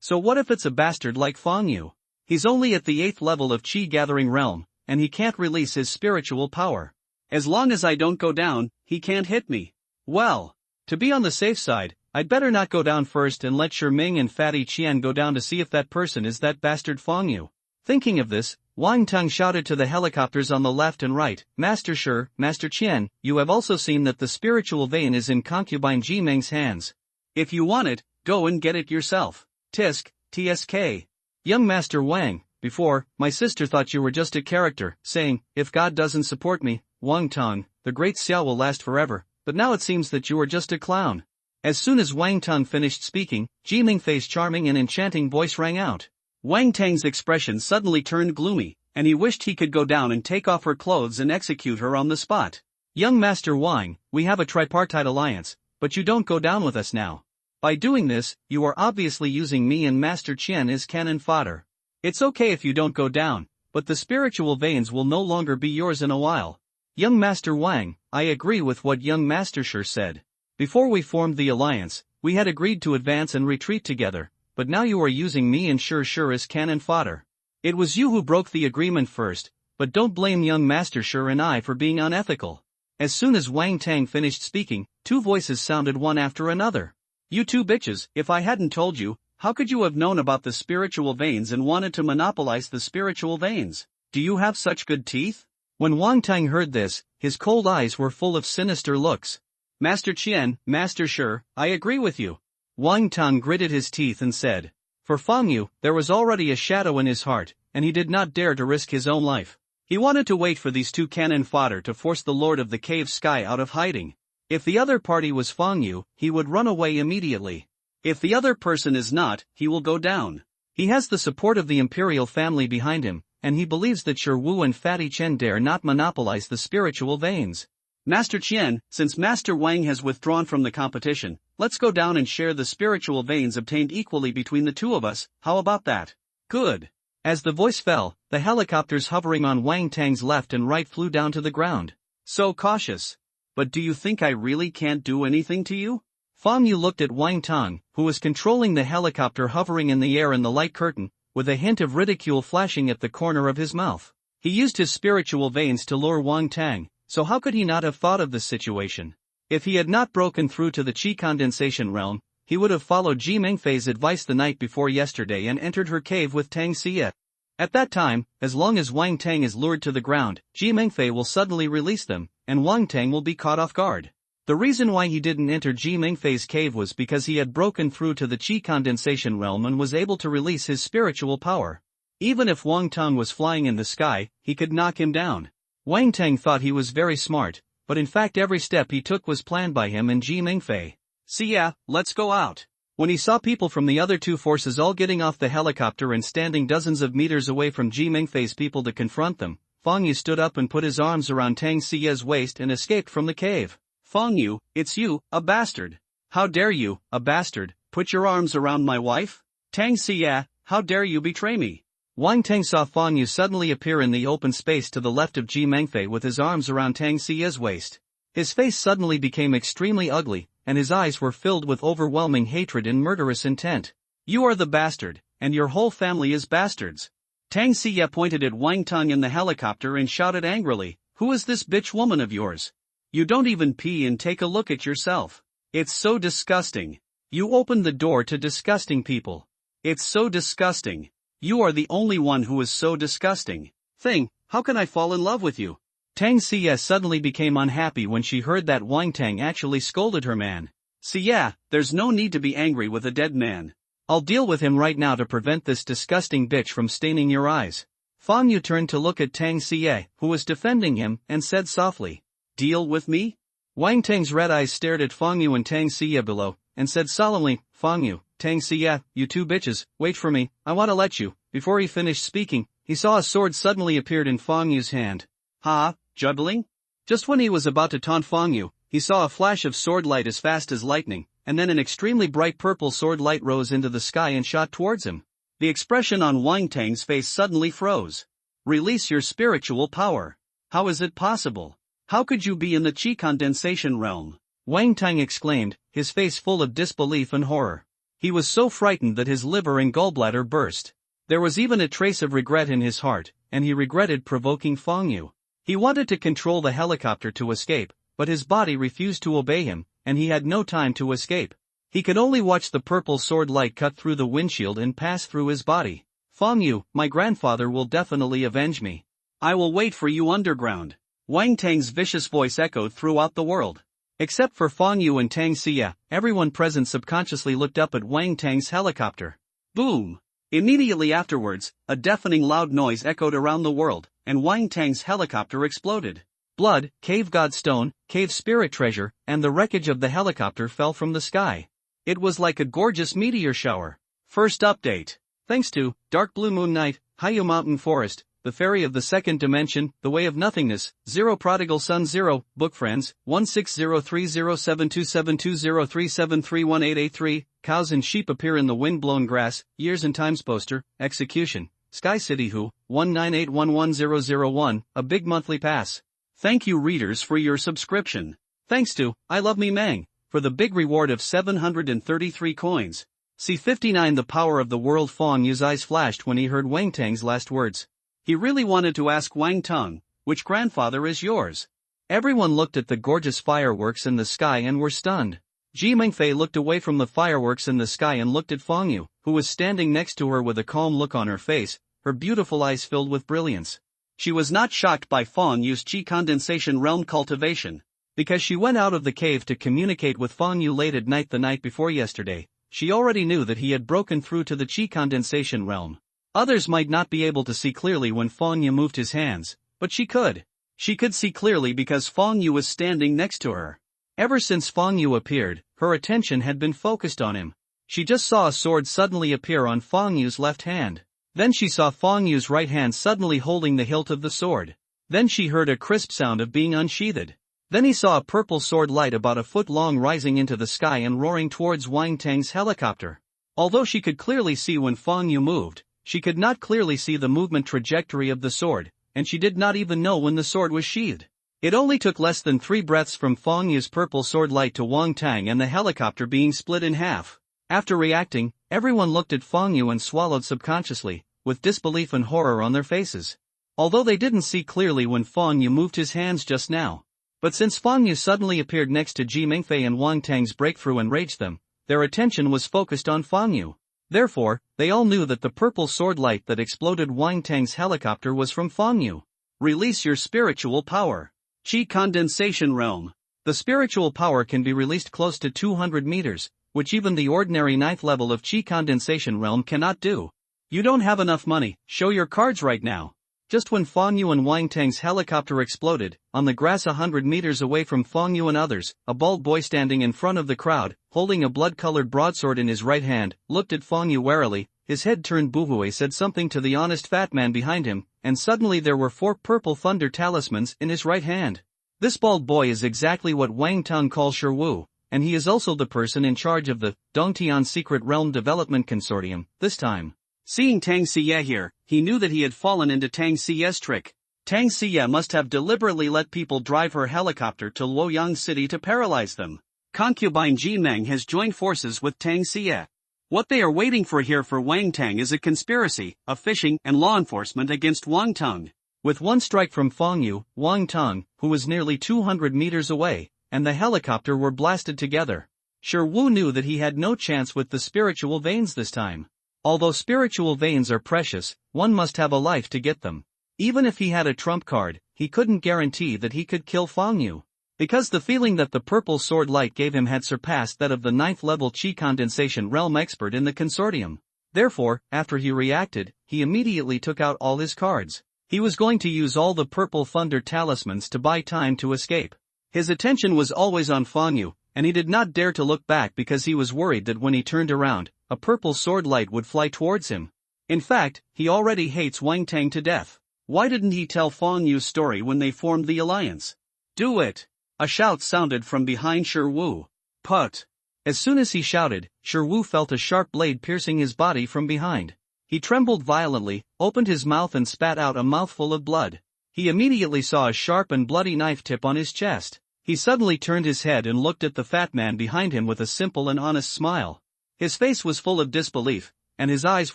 So what if it's a bastard like Fang Yu? He's only at the 8th level of Qi Gathering Realm, and he can't release his spiritual power. As long as I don't go down, he can't hit me. Well, to be on the safe side, I'd better not go down first and let Shi Ming and Fatty Qian go down to see if that person is that bastard Fang Yu. Thinking of this, Wang Teng shouted to the helicopters on the left and right, Master Shi, Master Qian, you have also seen that the spiritual vein is in concubine Ji Meng's hands. If you want it, go and get it yourself. Tisk, TSK. Young Master Wang, before, my sister thought you were just a character, saying, if God doesn't support me, Wang Teng, the great Xiao will last forever, but now it seems that you are just a clown. As soon as Wang Teng finished speaking, Ji Mengfei's charming and enchanting voice rang out. Wang Teng's expression suddenly turned gloomy, and he wished he could go down and take off her clothes and execute her on the spot. Young Master Wang, we have a tripartite alliance, but you don't go down with us now. By doing this, you are obviously using me and Master Qian as cannon fodder. It's okay if you don't go down, but the spiritual veins will no longer be yours in a while. Young Master Wang, I agree with what young Master Shi said. Before we formed the alliance, we had agreed to advance and retreat together, but now you are using me and Shi as cannon fodder. It was you who broke the agreement first, but don't blame young Master Shi and I for being unethical. As soon as Wang Teng finished speaking, two voices sounded one after another. You two bitches, if I hadn't told you, how could you have known about the spiritual veins and wanted to monopolize the spiritual veins? Do you have such good teeth? When Wang Teng heard this, his cold eyes were full of sinister looks. Master Qian, Master Shi, I agree with you. Wang Teng gritted his teeth and said. For Fang Yu, there was already a shadow in his heart, and he did not dare to risk his own life. He wanted to wait for these two cannon fodder to force the Lord of the Cave Sky out of hiding. If the other party was Fang Yu, he would run away immediately. If the other person is not, he will go down. He has the support of the imperial family behind him, and he believes that Shi Wu and Fatty Chen dare not monopolize the spiritual veins. Master Qian, since Master Wang has withdrawn from the competition, let's go down and share the spiritual veins obtained equally between the two of us, how about that? Good. As the voice fell, the helicopters hovering on Wang Teng's left and right flew down to the ground. So cautious. But do you think I really can't do anything to you? Fang Yu looked at Wang Teng, who was controlling the helicopter hovering in the air in the light curtain, with a hint of ridicule flashing at the corner of his mouth. He used his spiritual veins to lure Wang Teng, so how could he not have thought of this situation? If he had not broken through to the Qi condensation realm, he would have followed Ji Mengfei's advice the night before yesterday and entered her cave with Tang Xie. At that time, as long as Wang Teng is lured to the ground, Ji Mengfei will suddenly release them, and Wang Teng will be caught off guard. The reason why he didn't enter Ji Mengfei's cave was because he had broken through to the Qi condensation realm and was able to release his spiritual power. Even if Wang Teng was flying in the sky, he could knock him down. Wang Teng thought he was very smart, but in fact every step he took was planned by him and Ji Mengfei. See ya, let's go out. When he saw people from the other two forces all getting off the helicopter and standing dozens of meters away from Ji Mengfei's people to confront them, Fang Yu stood up and put his arms around Tang Xie's waist and escaped from the cave. Fang Yu, it's you, a bastard. How dare you, a bastard, put your arms around my wife? Tang Xie, how dare you betray me? Wang Teng saw Fang Yu suddenly appear in the open space to the left of Ji Mengfei with his arms around Tang Xie's waist. His face suddenly became extremely ugly, and his eyes were filled with overwhelming hatred and murderous intent. You are the bastard, and your whole family is bastards. Tang Xie pointed at Wang Teng in the helicopter and shouted angrily, who is this bitch woman of yours? You don't even pee and take a look at yourself. It's so disgusting. You opened the door to disgusting people. It's so disgusting. You are the only one who is so disgusting. Thing, how can I fall in love with you? Tang Xie suddenly became unhappy when she heard that Wang Teng actually scolded her man. Xie, there's no need to be angry with a dead man. I'll deal with him right now to prevent this disgusting bitch from staining your eyes. Fang Yu turned to look at Tang Xie, who was defending him, and said softly, deal with me? Wang Teng's red eyes stared at Fang Yu and Tang Xie below, and said solemnly, Fang Yu, Tang Xie, you two bitches, wait for me, I want to let you. Before he finished speaking, he saw a sword suddenly appeared in Fang Yu's hand. Ha, juggling? Just when he was about to taunt Fang Yu, he saw a flash of sword light as fast as lightning, and then an extremely bright purple sword light rose into the sky and shot towards him. The expression on Wang Teng's face suddenly froze. Release your spiritual power. How is it possible? How could you be in the Qi condensation realm? Wang Teng exclaimed, his face full of disbelief and horror. He was so frightened that his liver and gallbladder burst. There was even a trace of regret in his heart, and he regretted provoking Fang Yu. He wanted to control the helicopter to escape, but his body refused to obey him, and he had no time to escape. He could only watch the purple sword light cut through the windshield and pass through his body. Fang Yu, my grandfather will definitely avenge me. I will wait for you underground. Wang Tang's vicious voice echoed throughout the world. Except for Fang Yu and Tang Xie, everyone present subconsciously looked up at Wang Tang's helicopter. Boom! Immediately afterwards, a deafening loud noise echoed around the world, and Wang Tang's helicopter exploded. Blood, cave god stone, cave spirit treasure, and the wreckage of the helicopter fell from the sky. It was like a gorgeous meteor shower. First update. Thanks to Dark Blue Moon Night, Haiyu Mountain Forest, The Fairy of the Second Dimension, The Way of Nothingness, Zero Prodigal Son 0, Book Friends, 160307272037318883, Cows and Sheep Appear in the Wind-Blown Grass, Years and Times Poster, Execution, Sky City Who, 198111001, a big monthly pass. Thank you readers for your subscription. Thanks to I Love Me Mang, for the big reward of 733 coins. C59 The power of the world. Fang Yu's eyes flashed when he heard Wang Tang's last words. He really wanted to ask Wang Tang, which grandfather is yours? Everyone looked at the gorgeous fireworks in the sky and were stunned. Ji Mingfei looked away from the fireworks in the sky and looked at Fang Yu, who was standing next to her with a calm look on her face, her beautiful eyes filled with brilliance. She was not shocked by Fang Yu's Qi condensation realm cultivation. Because she went out of the cave to communicate with Fang Yu late at night the night before yesterday, she already knew that he had broken through to the Qi condensation realm. Others might not be able to see clearly when Fang Yu moved his hands, but she could. She could see clearly because Fang Yu was standing next to her. Ever since Fang Yu appeared, her attention had been focused on him. She just saw a sword suddenly appear on Fang Yu's left hand. Then she saw Fang Yu's right hand suddenly holding the hilt of the sword. Then she heard a crisp sound of being unsheathed. Then he saw a purple sword light about a foot long rising into the sky and roaring towards Wang Tang's helicopter. Although she could clearly see when Fang Yu moved, she could not clearly see the movement trajectory of the sword, and she did not even know when the sword was sheathed. It only took less than 3 breaths from Fang Yu's purple sword light to Wang Tang and the helicopter being split in half. After reacting, everyone looked at Fang Yu and swallowed subconsciously, with disbelief and horror on their faces. Although they didn't see clearly when Fang Yu moved his hands just now. But since Fang Yu suddenly appeared next to Ji Mingfei and Wang Tang's breakthrough enraged them, their attention was focused on Fang Yu. Therefore, they all knew that the purple sword light that exploded Wang Tang's helicopter was from Fang Yu. Release your spiritual power. Qi condensation realm. The spiritual power can be released close to 200 meters, which even the ordinary 9th level of Qi condensation realm cannot do. You don't have enough money, show your cards right now. Just when Fang Yu and Wang Tang's helicopter exploded, on the grass 100 meters away from Fang Yu and others, a bald boy standing in front of the crowd, holding a blood-colored broadsword in his right hand, looked at Fang Yu warily. His head turned. Buhui said something to the honest fat man behind him, and suddenly there were 4 purple thunder talismans in his right hand. This bald boy is exactly what Wang Tang calls Shi Wu, and he is also the person in charge of the Dongtian Secret Realm Development Consortium, this time. Seeing Tang Xie here, he knew that he had fallen into Tang Xie's trick. Tang Xie must have deliberately let people drive her helicopter to Luoyang City to paralyze them. Concubine Ji Meng has joined forces with Tang Xie. What they are waiting for here for Wang Tang is a conspiracy, a phishing and law enforcement against Wang Tang. With one strike from Fang Yu, Wang Tang, who was nearly 200 meters away, and the helicopter were blasted together. Shi Wu knew that he had no chance with the spiritual veins this time. Although spiritual veins are precious, one must have a life to get them. Even if he had a trump card, he couldn't guarantee that he could kill Fang Yu. Because the feeling that the purple sword light gave him had surpassed that of the 9th level Qi condensation realm expert in the consortium. Therefore, after he reacted, he immediately took out all his cards. He was going to use all the purple thunder talismans to buy time to escape. His attention was always on Fang Yu, and he did not dare to look back because he was worried that when he turned around, a purple sword light would fly towards him. In fact, he already hates Wang Tang to death. Why didn't he tell Fang Yu's story when they formed the alliance? Do it! A shout sounded from behind Shi Wu. Put! As soon as he shouted, Shi Wu felt a sharp blade piercing his body from behind. He trembled violently, opened his mouth and spat out a mouthful of blood. He immediately saw a sharp and bloody knife tip on his chest. He suddenly turned his head and looked at the fat man behind him with a simple and honest smile. His face was full of disbelief, and his eyes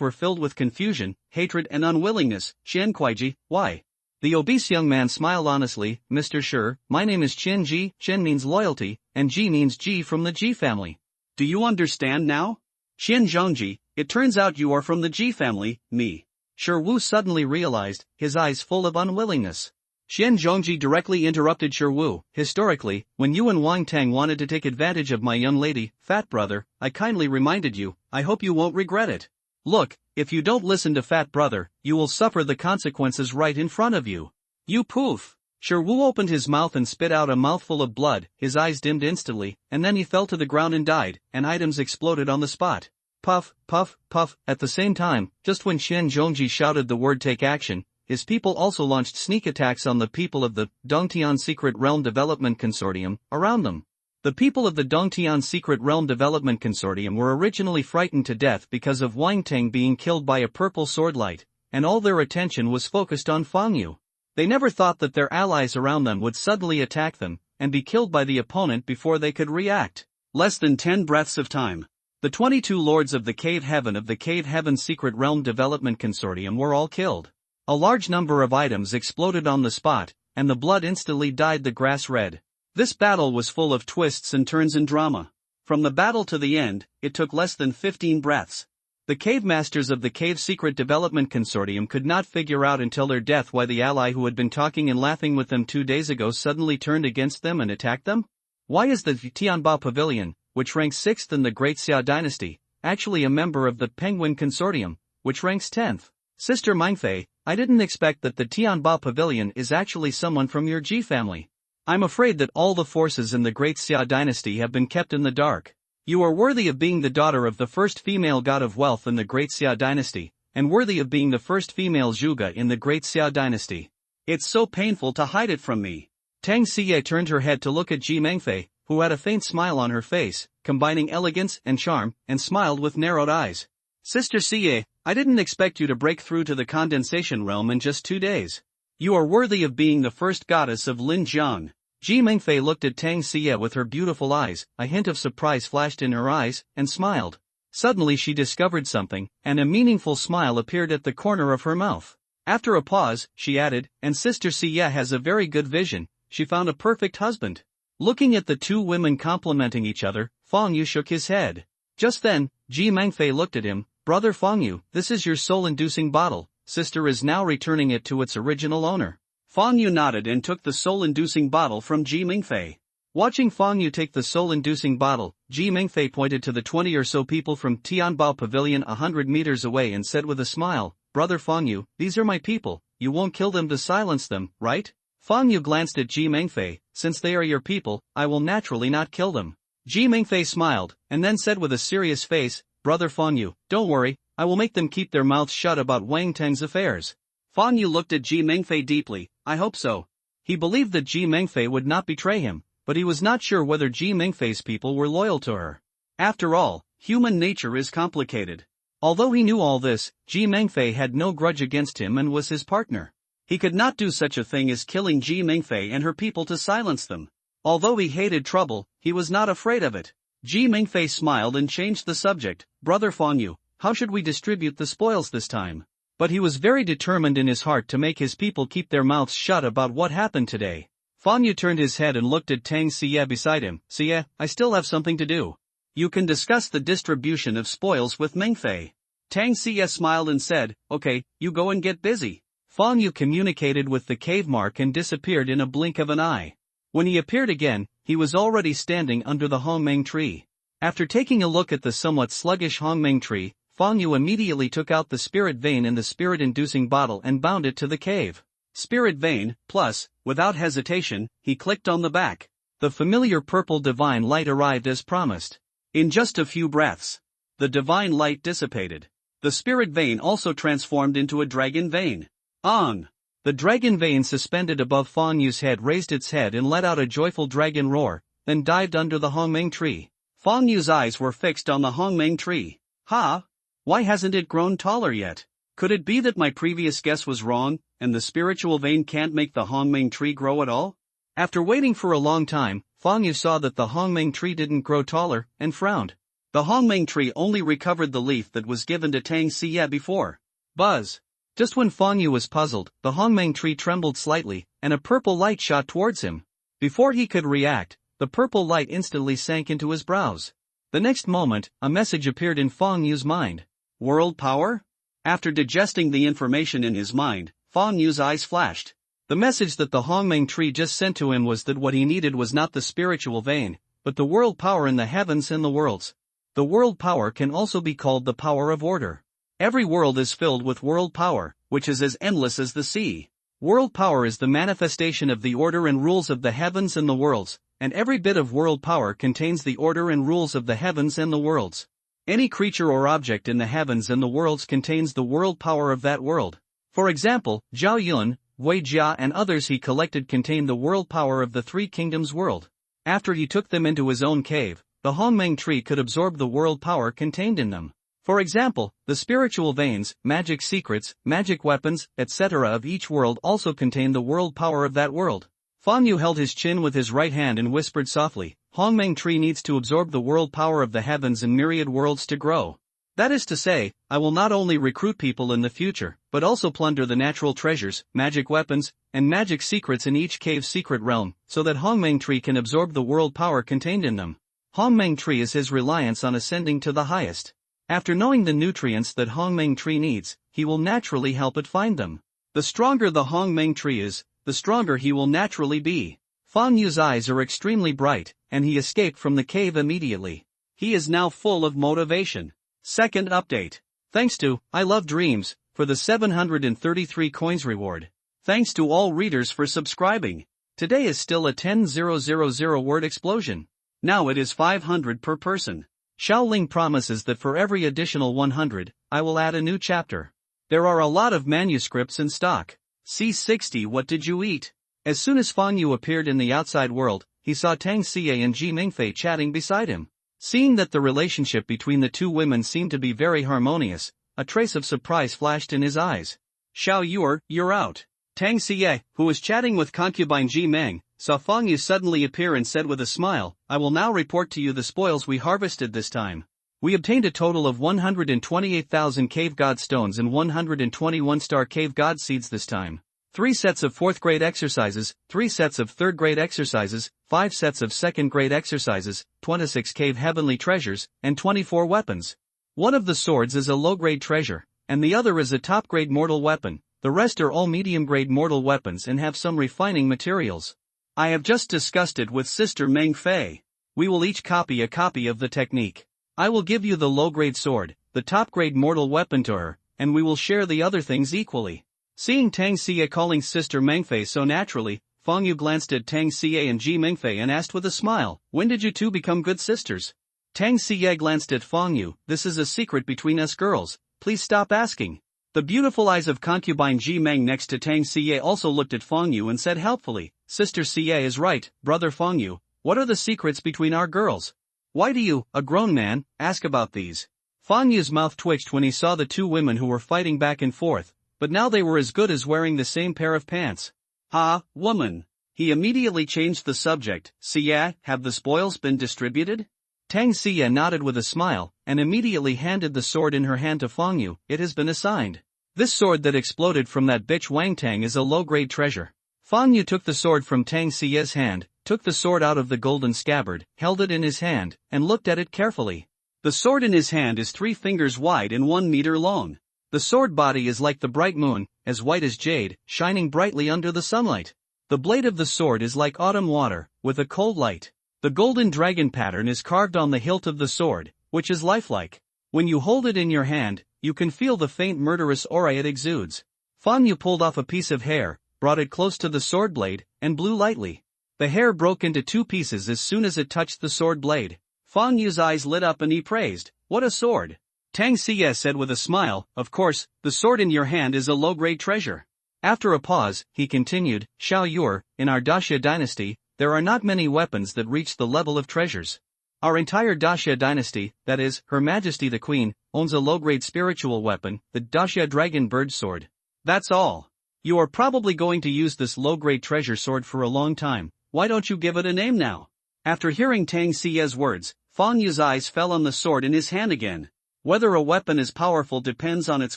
were filled with confusion, hatred and unwillingness. Qian Kuaiji, why? The obese young man smiled honestly. Mr. Shi, my name is Qian Ji. Qian means loyalty, and Ji means Ji from the Ji family. Do you understand now? Qian Zhongji, it turns out you are from the Ji family, me. Shi Wu suddenly realized, his eyes full of unwillingness. Xian Zhongji directly interrupted Shi Wu. Historically, when you and Wang Tang wanted to take advantage of my young lady, fat brother, I kindly reminded you. I hope you won't regret it. Look, if you don't listen to fat brother, you will suffer the consequences right in front of you. You poof. Shi Wu opened his mouth and spit out a mouthful of blood, his eyes dimmed instantly, and then he fell to the ground and died, and items exploded on the spot. Puff, puff, puff. At the same time, just when Xian Zhongji shouted the word take action, his people also launched sneak attacks on the people of the Dongtian Secret Realm Development Consortium around them. The people of the Dongtian Secret Realm Development Consortium were originally frightened to death because of Wang Tang being killed by a purple sword light, and all their attention was focused on Fang Yu. They never thought that their allies around them would suddenly attack them, and be killed by the opponent before they could react. Less than 10 breaths of time. The 22 lords of the Cave Heaven of the Cave Heaven Secret Realm Development Consortium were all killed. A large number of items exploded on the spot, and the blood instantly dyed the grass red. This battle was full of twists and turns and drama. From the battle to the end, it took less than 15 breaths. The cave masters of the Cave Secret Development Consortium could not figure out until their death why the ally who had been talking and laughing with them 2 days ago suddenly turned against them and attacked them? Why is the Tianbao Pavilion, which ranks 6th in the Great Xia Dynasty, actually a member of the Penguin Consortium, which ranks 10th? Sister Mingfei, I didn't expect that the Tianbao Pavilion is actually someone from your Ji family. I'm afraid that all the forces in the Great Xia Dynasty have been kept in the dark. You are worthy of being the daughter of the first female god of wealth in the Great Xia Dynasty, and worthy of being the first female Zhuge in the Great Xia Dynasty. It's so painful to hide it from me. Tang Xie turned her head to look at Ji Mengfei, who had a faint smile on her face, combining elegance and charm, and smiled with narrowed eyes. Sister Xie, I didn't expect you to break through to the condensation realm in just 2 days. You are worthy of being the first goddess of Linjiang. Ji Mengfei looked at Tang Xie with her beautiful eyes, a hint of surprise flashed in her eyes, and smiled. Suddenly she discovered something, and a meaningful smile appeared at the corner of her mouth. After a pause, she added, and Sister Xie has a very good vision, she found a perfect husband. Looking at the two women complimenting each other, Fang Yu shook his head. Just then, Ji Mengfei looked at him, Brother Fang Yu, this is your soul-inducing bottle, sister is now returning it to its original owner. Fang Yu nodded and took the soul-inducing bottle from Ji Mengfei. Watching Fang Yu take the soul-inducing bottle, Ji Mengfei pointed to the 20 or so people from Tianbao Pavilion 100 meters away and said with a smile, Brother Fang Yu, these are my people, you won't kill them to silence them, right? Fang Yu glanced at Ji Mengfei, since they are your people, I will naturally not kill them. Ji Mengfei smiled, and then said with a serious face, Brother Fang Yu, don't worry, I will make them keep their mouths shut about Wang Tang's affairs. Fang Yu looked at Ji Mengfei deeply, I hope so. He believed that Ji Mengfei would not betray him, but he was not sure whether Ji Mengfei's people were loyal to her. After all, human nature is complicated. Although he knew all this, Ji Mengfei had no grudge against him and was his partner. He could not do such a thing as killing Ji Mengfei and her people to silence them. Although he hated trouble, he was not afraid of it. Ji Mengfei smiled and changed the subject, Brother Fang Yu, how should we distribute the spoils this time? But he was very determined in his heart to make his people keep their mouths shut about what happened today. Fang Yu turned his head and looked at Tang Xie beside him. Xie, I still have something to do. You can discuss the distribution of spoils with Mengfei. Tang Xie smiled and said, okay, you go and get busy. Fang Yu communicated with the cave mark and disappeared in a blink of an eye. When he appeared again, he was already standing under the Hongmeng tree. After taking a look at the somewhat sluggish Hongmeng tree, Fang Yu immediately took out the spirit vein in the spirit-inducing bottle and bound it to the cave. Spirit vein, plus, without hesitation, he clicked on the back. The familiar purple divine light arrived as promised. In just a few breaths, the divine light dissipated. The spirit vein also transformed into a dragon vein. On! The dragon vein suspended above Fang Yu's head raised its head and let out a joyful dragon roar, then dived under the Hongmeng tree. Fang Yu's eyes were fixed on the Hongmeng tree. Ha! Why hasn't it grown taller yet? Could it be that my previous guess was wrong, and the spiritual vein can't make the Hongmeng tree grow at all? After waiting for a long time, Fang Yu saw that the Hongmeng tree didn't grow taller, and frowned. The Hongmeng tree only recovered the leaf that was given to Tang Xie before. Buzz! Just when Fang Yu was puzzled, the Hongmeng tree trembled slightly, and a purple light shot towards him. Before he could react, the purple light instantly sank into his brows. The next moment, a message appeared in Fang Yu's mind. World power? After digesting the information in his mind, Fang Yu's eyes flashed. The message that the Hongmeng tree just sent to him was that what he needed was not the spiritual vein, but the world power in the heavens and the worlds. The world power can also be called the power of order. Every world is filled with world power, which is as endless as the sea. World power is the manifestation of the order and rules of the heavens and the worlds, and every bit of world power contains the order and rules of the heavens and the worlds. Any creature or object in the heavens and the worlds contains the world power of that world. For example, Zhao Yun, Wei Jia and others he collected contained the world power of the Three Kingdoms world. After he took them into his own cave, the Hongmeng tree could absorb the world power contained in them. For example, the spiritual veins, magic secrets, magic weapons, etc. of each world also contain the world power of that world. Fang Yu held his chin with his right hand and whispered softly, Hongmeng tree needs to absorb the world power of the heavens and myriad worlds to grow. That is to say, I will not only recruit people in the future, but also plunder the natural treasures, magic weapons, and magic secrets in each cave's secret realm, so that Hongmeng tree can absorb the world power contained in them. Hongmeng tree is his reliance on ascending to the highest. After knowing the nutrients that Hongmeng tree needs, he will naturally help it find them. The stronger the Hongmeng tree is, the stronger he will naturally be. Fang Yu's eyes are extremely bright, and he escaped from the cave immediately. He is now full of motivation. Second update. Thanks to I Love Dreams for the 733 coins reward. Thanks to all readers for subscribing. Today is still a 10,000 word explosion. Now it is 500 per person. Shaoling promises that for every additional 100, I will add a new chapter. There are a lot of manuscripts in stock. C60 What did you eat? As soon as Fang Yu appeared in the outside world, he saw Tang Xie and Ji Mingfei chatting beside him. Seeing that the relationship between the two women seemed to be very harmonious, a trace of surprise flashed in his eyes. Xiao you're out. Tang Xie, who was chatting with concubine Ji Meng, saw Fang Yu suddenly appear and said with a smile, I will now report to you the spoils we harvested this time. We obtained a total of 128,000 cave god stones and 121 star cave god seeds this time. 3 sets of 4th grade exercises, 3 sets of 3rd grade exercises, 5 sets of 2nd grade exercises, 26 cave heavenly treasures, and 24 weapons. One of the swords is a low-grade treasure, and the other is a top-grade mortal weapon. The rest are all medium-grade mortal weapons and have some refining materials. I have just discussed it with Sister Meng Fei. We will each copy a copy of the technique. I will give you the low-grade sword, the top-grade mortal weapon to her, and we will share the other things equally. Seeing Tang Xie calling Sister Mengfei so naturally, Fang Yu glanced at Tang Xie and Ji Mingfei and asked with a smile, when did you two become good sisters? Tang Xie glanced at Fang Yu, this is a secret between us girls, please stop asking. The beautiful eyes of concubine Ji Meng next to Tang Xie also looked at Fang Yu and said helpfully, Sister Xie is right, brother Fang Yu, what are the secrets between our girls? Why do you, a grown man, ask about these? Fang Yu's mouth twitched when he saw the two women who were fighting back and forth, but now they were as good as wearing the same pair of pants. Ha, woman. He immediately changed the subject, Xie, have the spoils been distributed? Tang Xie nodded with a smile, and immediately handed the sword in her hand to Fang Yu, it has been assigned. This sword that exploded from that bitch Wang Tang is a low-grade treasure. Fang Yu took the sword from Tang Xie's hand, took the sword out of the golden scabbard, held it in his hand, and looked at it carefully. The sword in his hand is 3 fingers wide and 1 meter long. The sword body is like the bright moon, as white as jade, shining brightly under the sunlight. The blade of the sword is like autumn water, with a cold light. The golden dragon pattern is carved on the hilt of the sword, which is lifelike. When you hold it in your hand, you can feel the faint murderous aura it exudes. Fang Yu pulled off a piece of hair, brought it close to the sword blade, and blew lightly. The hair broke into 2 pieces as soon as it touched the sword blade. Fang Yu's eyes lit up and he praised, what a sword! Tang Xie said with a smile, of course, the sword in your hand is a low-grade treasure. After a pause, he continued, Xiao Yur, in our Daxia dynasty, there are not many weapons that reach the level of treasures. Our entire Daxia dynasty, that is, Her Majesty the Queen, owns a low-grade spiritual weapon, the Daxia Dragon Bird Sword. That's all. You are probably going to use this low-grade treasure sword for a long time, why don't you give it a name now? After hearing Tang Xie's words, Fang Yu's eyes fell on the sword in his hand again. Whether a weapon is powerful depends on its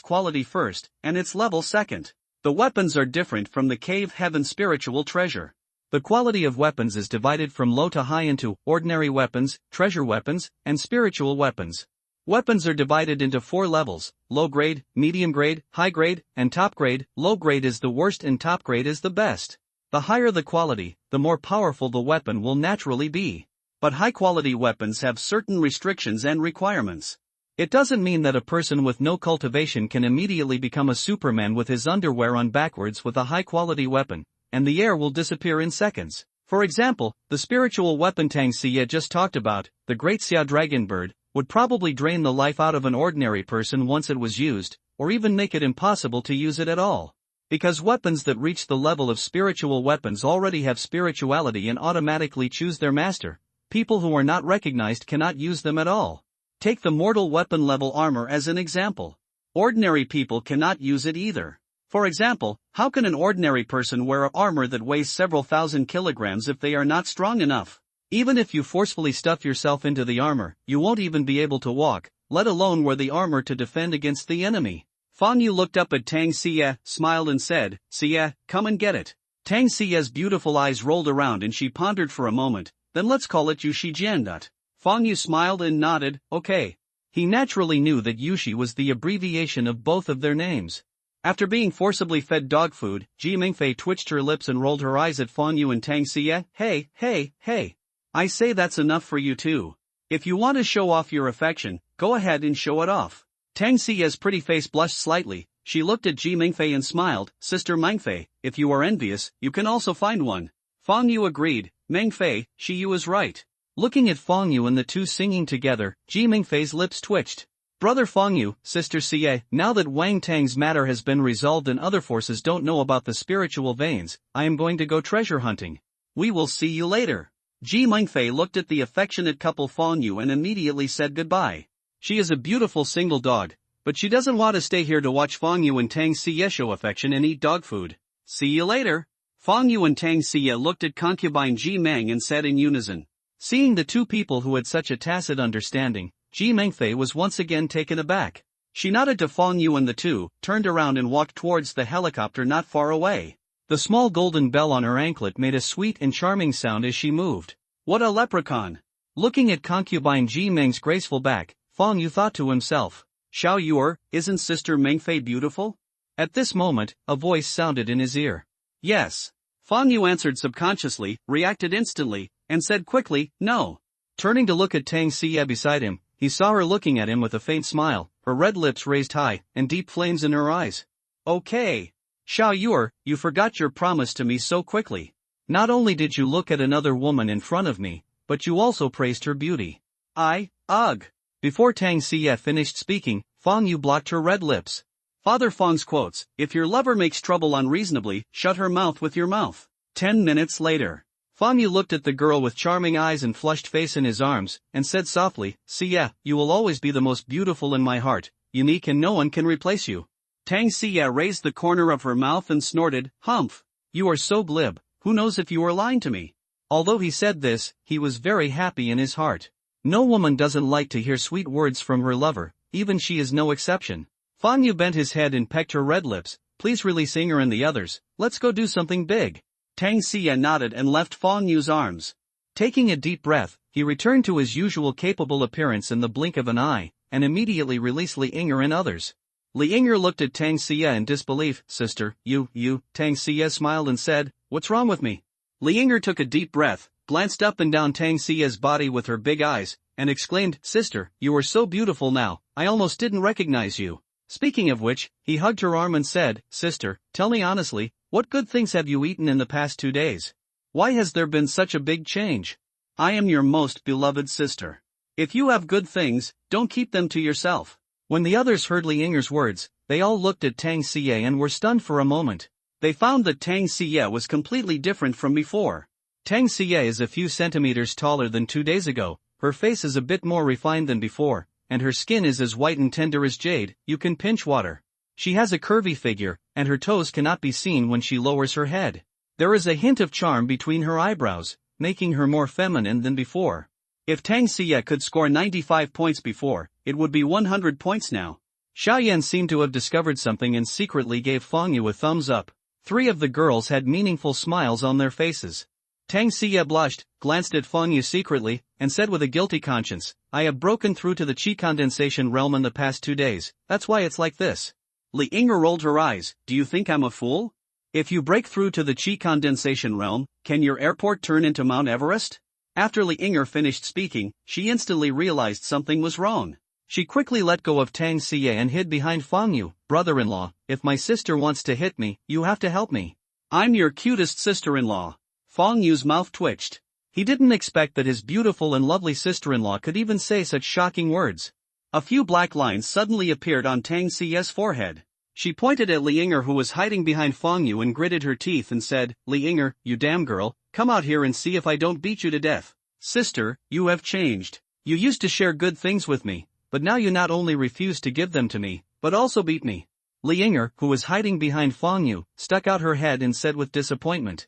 quality first, and its level second. The weapons are different from the cave heaven spiritual treasure. The quality of weapons is divided from low to high into ordinary weapons, treasure weapons, and spiritual weapons. Weapons are divided into 4 levels: low grade, medium grade, high grade, and top grade. Low grade is the worst and top grade is the best. The higher the quality, the more powerful the weapon will naturally be. But high-quality weapons have certain restrictions and requirements. It doesn't mean that a person with no cultivation can immediately become a Superman with his underwear on backwards with a high-quality weapon, and the air will disappear in seconds. For example, the spiritual weapon Tang Xie just talked about, the Great Xia Dragon Bird, would probably drain the life out of an ordinary person once it was used, or even make it impossible to use it at all. Because weapons that reach the level of spiritual weapons already have spirituality and automatically choose their master, people who are not recognized cannot use them at all. Take the mortal weapon level armor as an example. Ordinary people cannot use it either. For example, how can an ordinary person wear armor that weighs several thousand kilograms if they are not strong enough? Even if you forcefully stuff yourself into the armor, you won't even be able to walk, let alone wear the armor to defend against the enemy. Fang Yu looked up at Tang Xie, smiled and said, "Xie, come and get it." Tang Xie's beautiful eyes rolled around and she pondered for a moment, "Then let's call it Yushi Jiandut." Fang Yu smiled and nodded, "Okay." He naturally knew that Yushi was the abbreviation of both of their names. After being forcibly fed dog food, Ji Mingfei twitched her lips and rolled her eyes at Fang Yu and Tang Xie. Hey. I say that's enough for you too. If you want to show off your affection, go ahead and show it off. Tang Xie's pretty face blushed slightly. She looked at Ji Mingfei and smiled. "Sister Mingfei, if you are envious, you can also find one." Fang Yu agreed. "Mingfei, Yu is right." Looking at Fang Yu and the two singing together, Ji Mingfei's lips twitched. "Brother Fang Yu, Sister Xie, now that Wang Tang's matter has been resolved and other forces don't know about the spiritual veins, I am going to go treasure hunting. We will see you later." Ji Mingfei looked at the affectionate couple Fang Yu and immediately said goodbye. She is a beautiful single dog, but she doesn't want to stay here to watch Fang Yu and Tang Xie show affection and eat dog food. "See you later." Fang Yu and Tang Xie looked at concubine Ji Meng and said in unison. Seeing the two people who had such a tacit understanding, Ji Mingfei was once again taken aback. She nodded to Fang Yu and the two, turned around and walked towards the helicopter not far away. The small golden bell on her anklet made a sweet and charming sound as she moved. "What a leprechaun!" Looking at concubine Ji Meng's graceful back, Fang Yu thought to himself, "Xiao Yuer, isn't Sister Mingfei beautiful?" At this moment, a voice sounded in his ear. "Yes." Fang Yu answered subconsciously, reacted instantly, and said quickly, "No." Turning to look at Tang Xie beside him, he saw her looking at him with a faint smile, her red lips raised high, and deep flames in her eyes. "Okay. Xiao Yuer, you forgot your promise to me so quickly. Not only did you look at another woman in front of me, but you also praised her beauty." Ugh. Before Tang Xie finished speaking, Fang Yu blocked her red lips. Father Fang's quotes, "If your lover makes trouble unreasonably, shut her mouth with your mouth." 10 minutes later. Fang Yu looked at the girl with charming eyes and flushed face in his arms, and said softly, "Xie, you will always be the most beautiful in my heart, unique and no one can replace you." Tang Xie raised the corner of her mouth and snorted, "Humph! You are so glib, who knows if you are lying to me?" Although he said this, he was very happy in his heart. No woman doesn't like to hear sweet words from her lover, even she is no exception. Fang Yu bent his head and pecked her red lips. "Please release Inger and the others, let's go do something big." Tang Xie nodded and left Fang Yu's arms. Taking a deep breath, he returned to his usual capable appearance in the blink of an eye, and immediately released Li Inger and others. Li Inger looked at Tang Xie in disbelief. "Sister, you," Tang Xie smiled and said, "What's wrong with me?" Li Inger took a deep breath, glanced up and down Tang Xie's body with her big eyes, and exclaimed, "Sister, you are so beautiful now, I almost didn't recognize you." Speaking of which, he hugged her arm and said, "Sister, tell me honestly, what good things have you eaten in the past 2 days? Why has there been such a big change? I am your most beloved sister. If you have good things, don't keep them to yourself." When the others heard Li Inger's words, they all looked at Tang Xie and were stunned for a moment. They found that Tang Xie was completely different from before. Tang Xie is a few centimeters taller than 2 days ago, her face is a bit more refined than before, and her skin is as white and tender as jade, you can pinch water. She has a curvy figure, and her toes cannot be seen when she lowers her head. There is a hint of charm between her eyebrows, making her more feminine than before. If Tang Xie could score 95 points before, it would be 100 points now. Xiaoyan seemed to have discovered something and secretly gave Fang Yu a thumbs up. 3 of the girls had meaningful smiles on their faces. Tang Xie blushed, glanced at Feng Yu secretly, and said with a guilty conscience, I have broken through to the qi condensation realm in the past 2 days, that's why it's like this. Li Yinger rolled her eyes, do you think I'm a fool? If you break through to the qi condensation realm, can your airport turn into Mount Everest? After Li Yinger finished speaking, she instantly realized something was wrong. She quickly let go of Tang Xie and hid behind Feng Yu. Brother-in-law, if my sister wants to hit me, you have to help me. I'm your cutest sister-in-law. Feng Yu's mouth twitched. He didn't expect that his beautiful and lovely sister-in-law could even say such shocking words. A few black lines suddenly appeared on Tang Xie's forehead. She pointed at Li Yinger, who was hiding behind Feng Yu, and gritted her teeth and said, Li Yinger, you damn girl, come out here and see if I don't beat you to death. Sister, you have changed. You used to share good things with me, but now you not only refuse to give them to me, but also beat me. Li Yinger, who was hiding behind Feng Yu, stuck out her head and said with disappointment.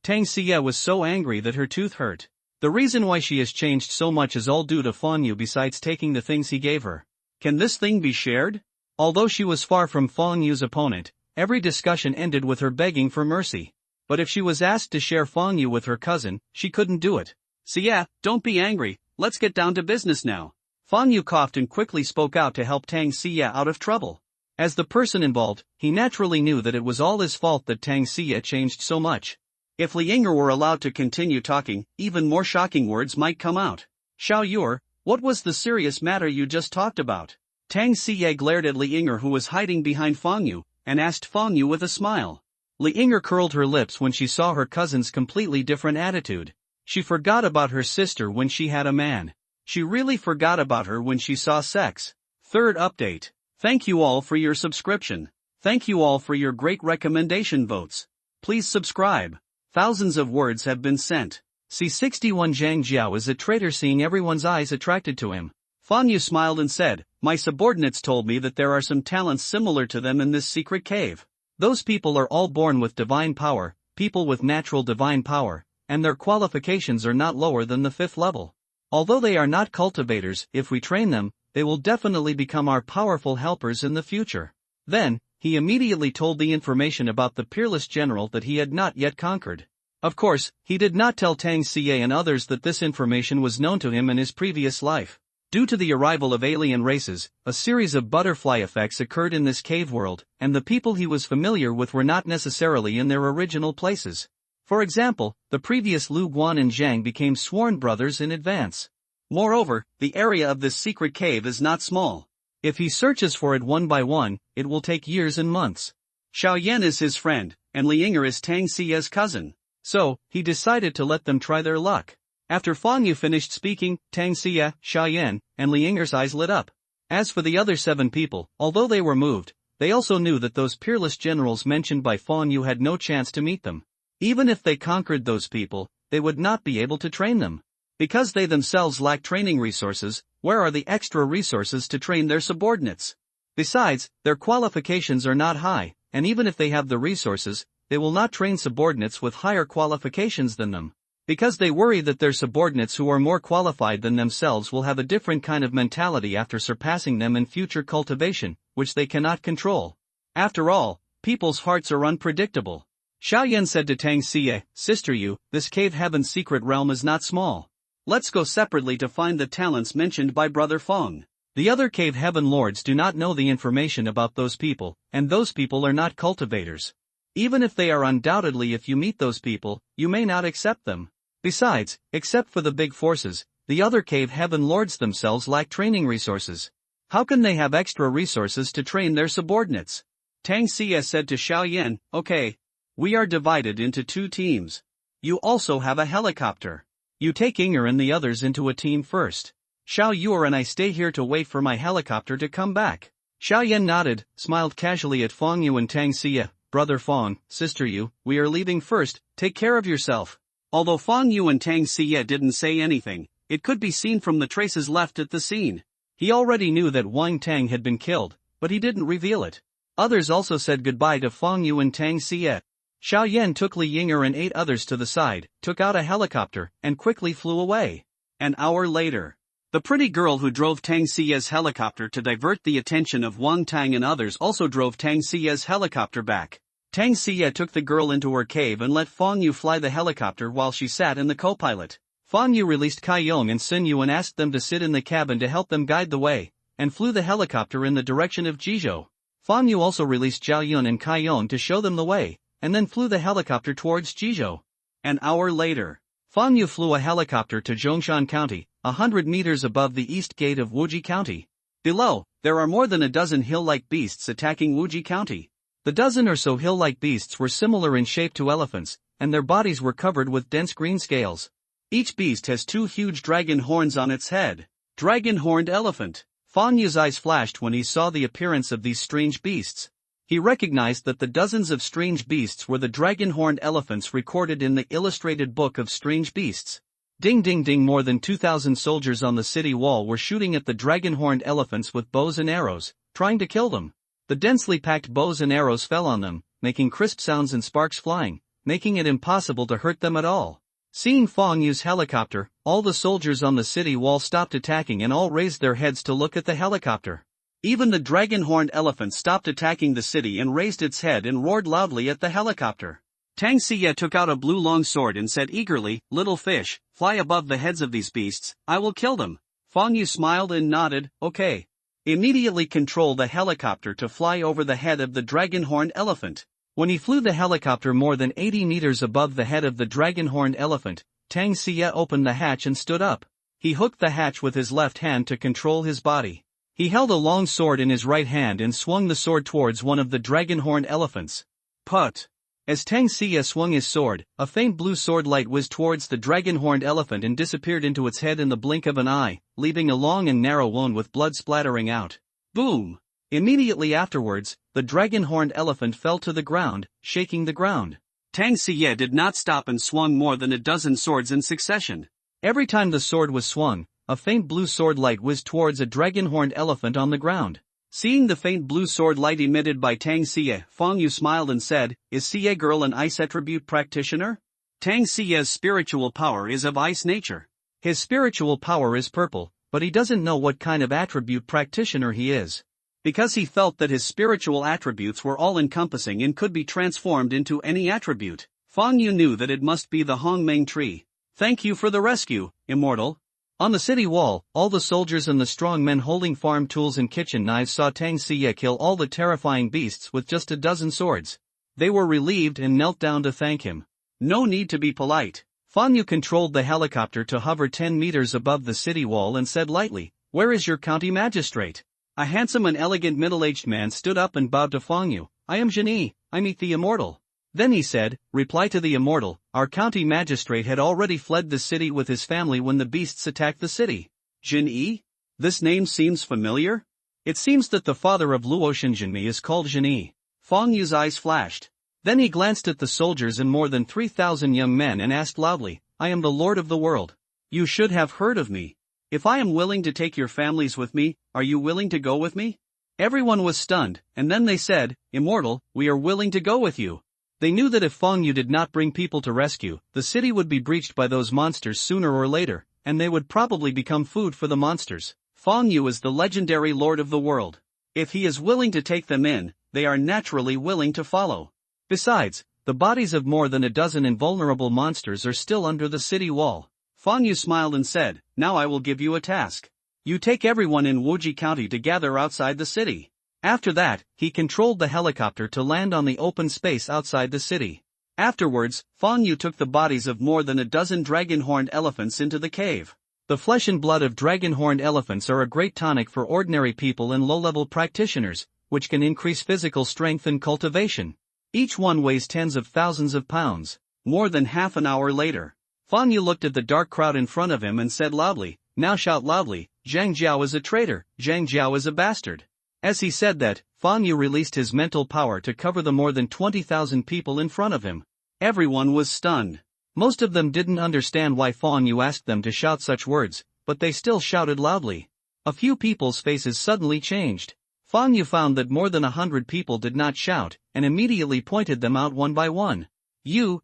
Tang Xie was so angry that her tooth hurt. The reason why she has changed so much is all due to Feng Yu besides taking the things he gave her. Can this thing be shared? Although she was far from Feng Yu's opponent, every discussion ended with her begging for mercy. But if she was asked to share Feng Yu with her cousin, she couldn't do it. Xie, don't be angry, let's get down to business now. Feng Yu coughed and quickly spoke out to help Tang Xie out of trouble. As the person involved, he naturally knew that it was all his fault that Tang Xie changed so much. If Li Yinger were allowed to continue talking, even more shocking words might come out. Xiao Yu, what was the serious matter you just talked about? Tang Xie glared at Li Yinger, who was hiding behind Feng Yu, and asked Feng Yu with a smile. Li Yinger curled her lips when she saw her cousin's completely different attitude. She forgot about her sister when she had a man. She really forgot about her when she saw sex. Third update. Thank you all for your subscription. Thank you all for your great recommendation votes. Please subscribe. Thousands of words have been sent. C61 Zhang Jiao is a traitor, seeing everyone's eyes attracted to him. Feng Yu smiled and said, my subordinates told me that there are some talents similar to them in this secret cave. Those people are all born with divine power, people with natural divine power, and their qualifications are not lower than the 5th level. Although they are not cultivators, if we train them, they will definitely become our powerful helpers in the future. Then, he immediately told the information about the peerless general that he had not yet conquered. Of course, he did not tell Tang Xie and others that this information was known to him in his previous life. Due to the arrival of alien races, a series of butterfly effects occurred in this cave world, and the people he was familiar with were not necessarily in their original places. For example, the previous Lu Guan and Zhang became sworn brothers in advance. Moreover, the area of this secret cave is not small. If he searches for it one by one, it will take years and months. Xiao Yan is his friend, and Li Yinger is Tang Xie's cousin. So, he decided to let them try their luck. After Feng Yu finished speaking, Tang Xie, Xiao Yan, and Li Yinger's eyes lit up. As for the other 7 people, although they were moved, they also knew that those peerless generals mentioned by Feng Yu had no chance to meet them. Even if they conquered those people, they would not be able to train them. Because they themselves lack training resources, where are the extra resources to train their subordinates? Besides, their qualifications are not high, and even if they have the resources, they will not train subordinates with higher qualifications than them. Because they worry that their subordinates who are more qualified than themselves will have a different kind of mentality after surpassing them in future cultivation, which they cannot control. After all, people's hearts are unpredictable. Xiao Yan said to Tang Xie, Sister Yu, this cave heaven's secret realm is not small. Let's go separately to find the talents mentioned by Brother Feng. The other cave heaven lords do not know the information about those people, and those people are not cultivators. Even if they are, undoubtedly if you meet those people, you may not accept them. Besides, except for the big forces, the other cave heaven lords themselves lack training resources. How can they have extra resources to train their subordinates? Tang Xie said to Xiao Yan, okay. We are divided into 2 teams. You also have a helicopter. You take Yinger and the others into a team first. Xiao Yu and I stay here to wait for my helicopter to come back. Xiao Yan nodded, smiled casually at Feng Yu and Tang Xie. Brother Feng, Sister Yu, we are leaving first, take care of yourself. Although Feng Yu and Tang Xie didn't say anything, it could be seen from the traces left at the scene. He already knew that Wang Tang had been killed, but he didn't reveal it. Others also said goodbye to Feng Yu and Tang Xie. Xiao Yan took Li Yinger and 8 others to the side, took out a helicopter, and quickly flew away. An hour later, the pretty girl who drove Tang Xie's helicopter to divert the attention of Wang Tang and others also drove Tang Xie's helicopter back. Tang Xie took the girl into her cave and let Fang Yu fly the helicopter while she sat in the co-pilot. Fang Yu released Kai Yong and Sun Yu and asked them to sit in the cabin to help them guide the way, and flew the helicopter in the direction of Jizhou. Fang Yu also released Zhao Yun and Kai Yong to show them the way, and then flew the helicopter towards Jizhou. An hour later, Fang Yu flew a helicopter to Zhongshan County, 100 meters above the east gate of Wuji County. Below, there are more than a dozen hill-like beasts attacking Wuji County. The dozen or so hill-like beasts were similar in shape to elephants, and their bodies were covered with dense green scales. Each beast has 2 huge dragon horns on its head. Dragon-horned elephant. Fang Yu's eyes flashed when he saw the appearance of these strange beasts. He recognized that the dozens of strange beasts were the dragon-horned elephants recorded in the illustrated book of strange beasts. Ding ding ding, more than 2,000 soldiers on the city wall were shooting at the dragon-horned elephants with bows and arrows, trying to kill them. The densely packed bows and arrows fell on them, making crisp sounds and sparks flying, making it impossible to hurt them at all. Seeing Fang Yu's helicopter, all the soldiers on the city wall stopped attacking and all raised their heads to look at the helicopter. Even the dragon-horned elephant stopped attacking the city and raised its head and roared loudly at the helicopter. Tang Xie took out a blue long sword and said eagerly, "Little fish, fly above the heads of these beasts, I will kill them." Fang Yu smiled and nodded, "Okay." Immediately control the helicopter to fly over the head of the dragon-horned elephant. When he flew the helicopter more than 80 meters above the head of the dragon-horned elephant, Tang Xie opened the hatch and stood up. He hooked the hatch with his left hand to control his body. He held a long sword in his right hand and swung the sword towards one of the dragon-horned elephants. Put! As Tang Xie swung his sword, a faint blue sword light whizzed towards the dragon-horned elephant and disappeared into its head in the blink of an eye, leaving a long and narrow wound with blood splattering out. Boom! Immediately afterwards, the dragon-horned elephant fell to the ground, shaking the ground. Tang Xie did not stop and swung more than a dozen swords in succession. Every time the sword was swung, a faint blue sword light whizzed towards a dragon-horned elephant on the ground. Seeing the faint blue sword light emitted by Tang Xie, Fang Yu smiled and said, "Is Xie girl an ice attribute practitioner?" Tang Xie's spiritual power is of ice nature. His spiritual power is purple, but he doesn't know what kind of attribute practitioner he is. Because he felt that his spiritual attributes were all-encompassing and could be transformed into any attribute, Fang Yu knew that it must be the Hongmeng tree. "Thank you for the rescue, Immortal." On the city wall, all the soldiers and the strong men holding farm tools and kitchen knives saw Tang Xie kill all the terrifying beasts with just a dozen swords. They were relieved and knelt down to thank him. No need to be polite. Fang Yu controlled the helicopter to hover 10 meters above the city wall and said lightly, "Where is your county magistrate?" A handsome and elegant middle-aged man stood up and bowed to Fang Yu. "I am Zhenyi, I meet the Immortal." Then he said, "Reply to the Immortal, our county magistrate had already fled the city with his family when the beasts attacked the city." Zhenyi? This name seems familiar? It seems that the father of Luo Zhenyi is called Zhenyi. Fang Yu's eyes flashed. Then he glanced at the soldiers and more than 3,000 young men and asked loudly, "I am the Lord of the world. You should have heard of me. If I am willing to take your families with me, are you willing to go with me?" Everyone was stunned, and then they said, "Immortal, we are willing to go with you." They knew that if Fang Yu did not bring people to rescue, the city would be breached by those monsters sooner or later, and they would probably become food for the monsters. Fang Yu is the legendary Lord of the world. If he is willing to take them in, they are naturally willing to follow. Besides, the bodies of more than a dozen invulnerable monsters are still under the city wall. Fang Yu smiled and said, "Now I will give you a task. You take everyone in Wuji County to gather outside the city." After that, he controlled the helicopter to land on the open space outside the city. Afterwards, Fang Yu took the bodies of more than a dozen dragon-horned elephants into the cave. The flesh and blood of dragon-horned elephants are a great tonic for ordinary people and low-level practitioners, which can increase physical strength and cultivation. Each one weighs tens of thousands of pounds. More than half an hour later, Fang Yu looked at the dark crowd in front of him and said loudly, "Now shout loudly, Zhang Jiao is a traitor, Zhang Jiao is a bastard." As he said that, Fang Yu released his mental power to cover the more than 20,000 people in front of him. Everyone was stunned. Most of them didn't understand why Fang Yu asked them to shout such words, but they still shouted loudly. A few people's faces suddenly changed. Fang Yu found that more than 100 people did not shout, and immediately pointed them out one by one. You,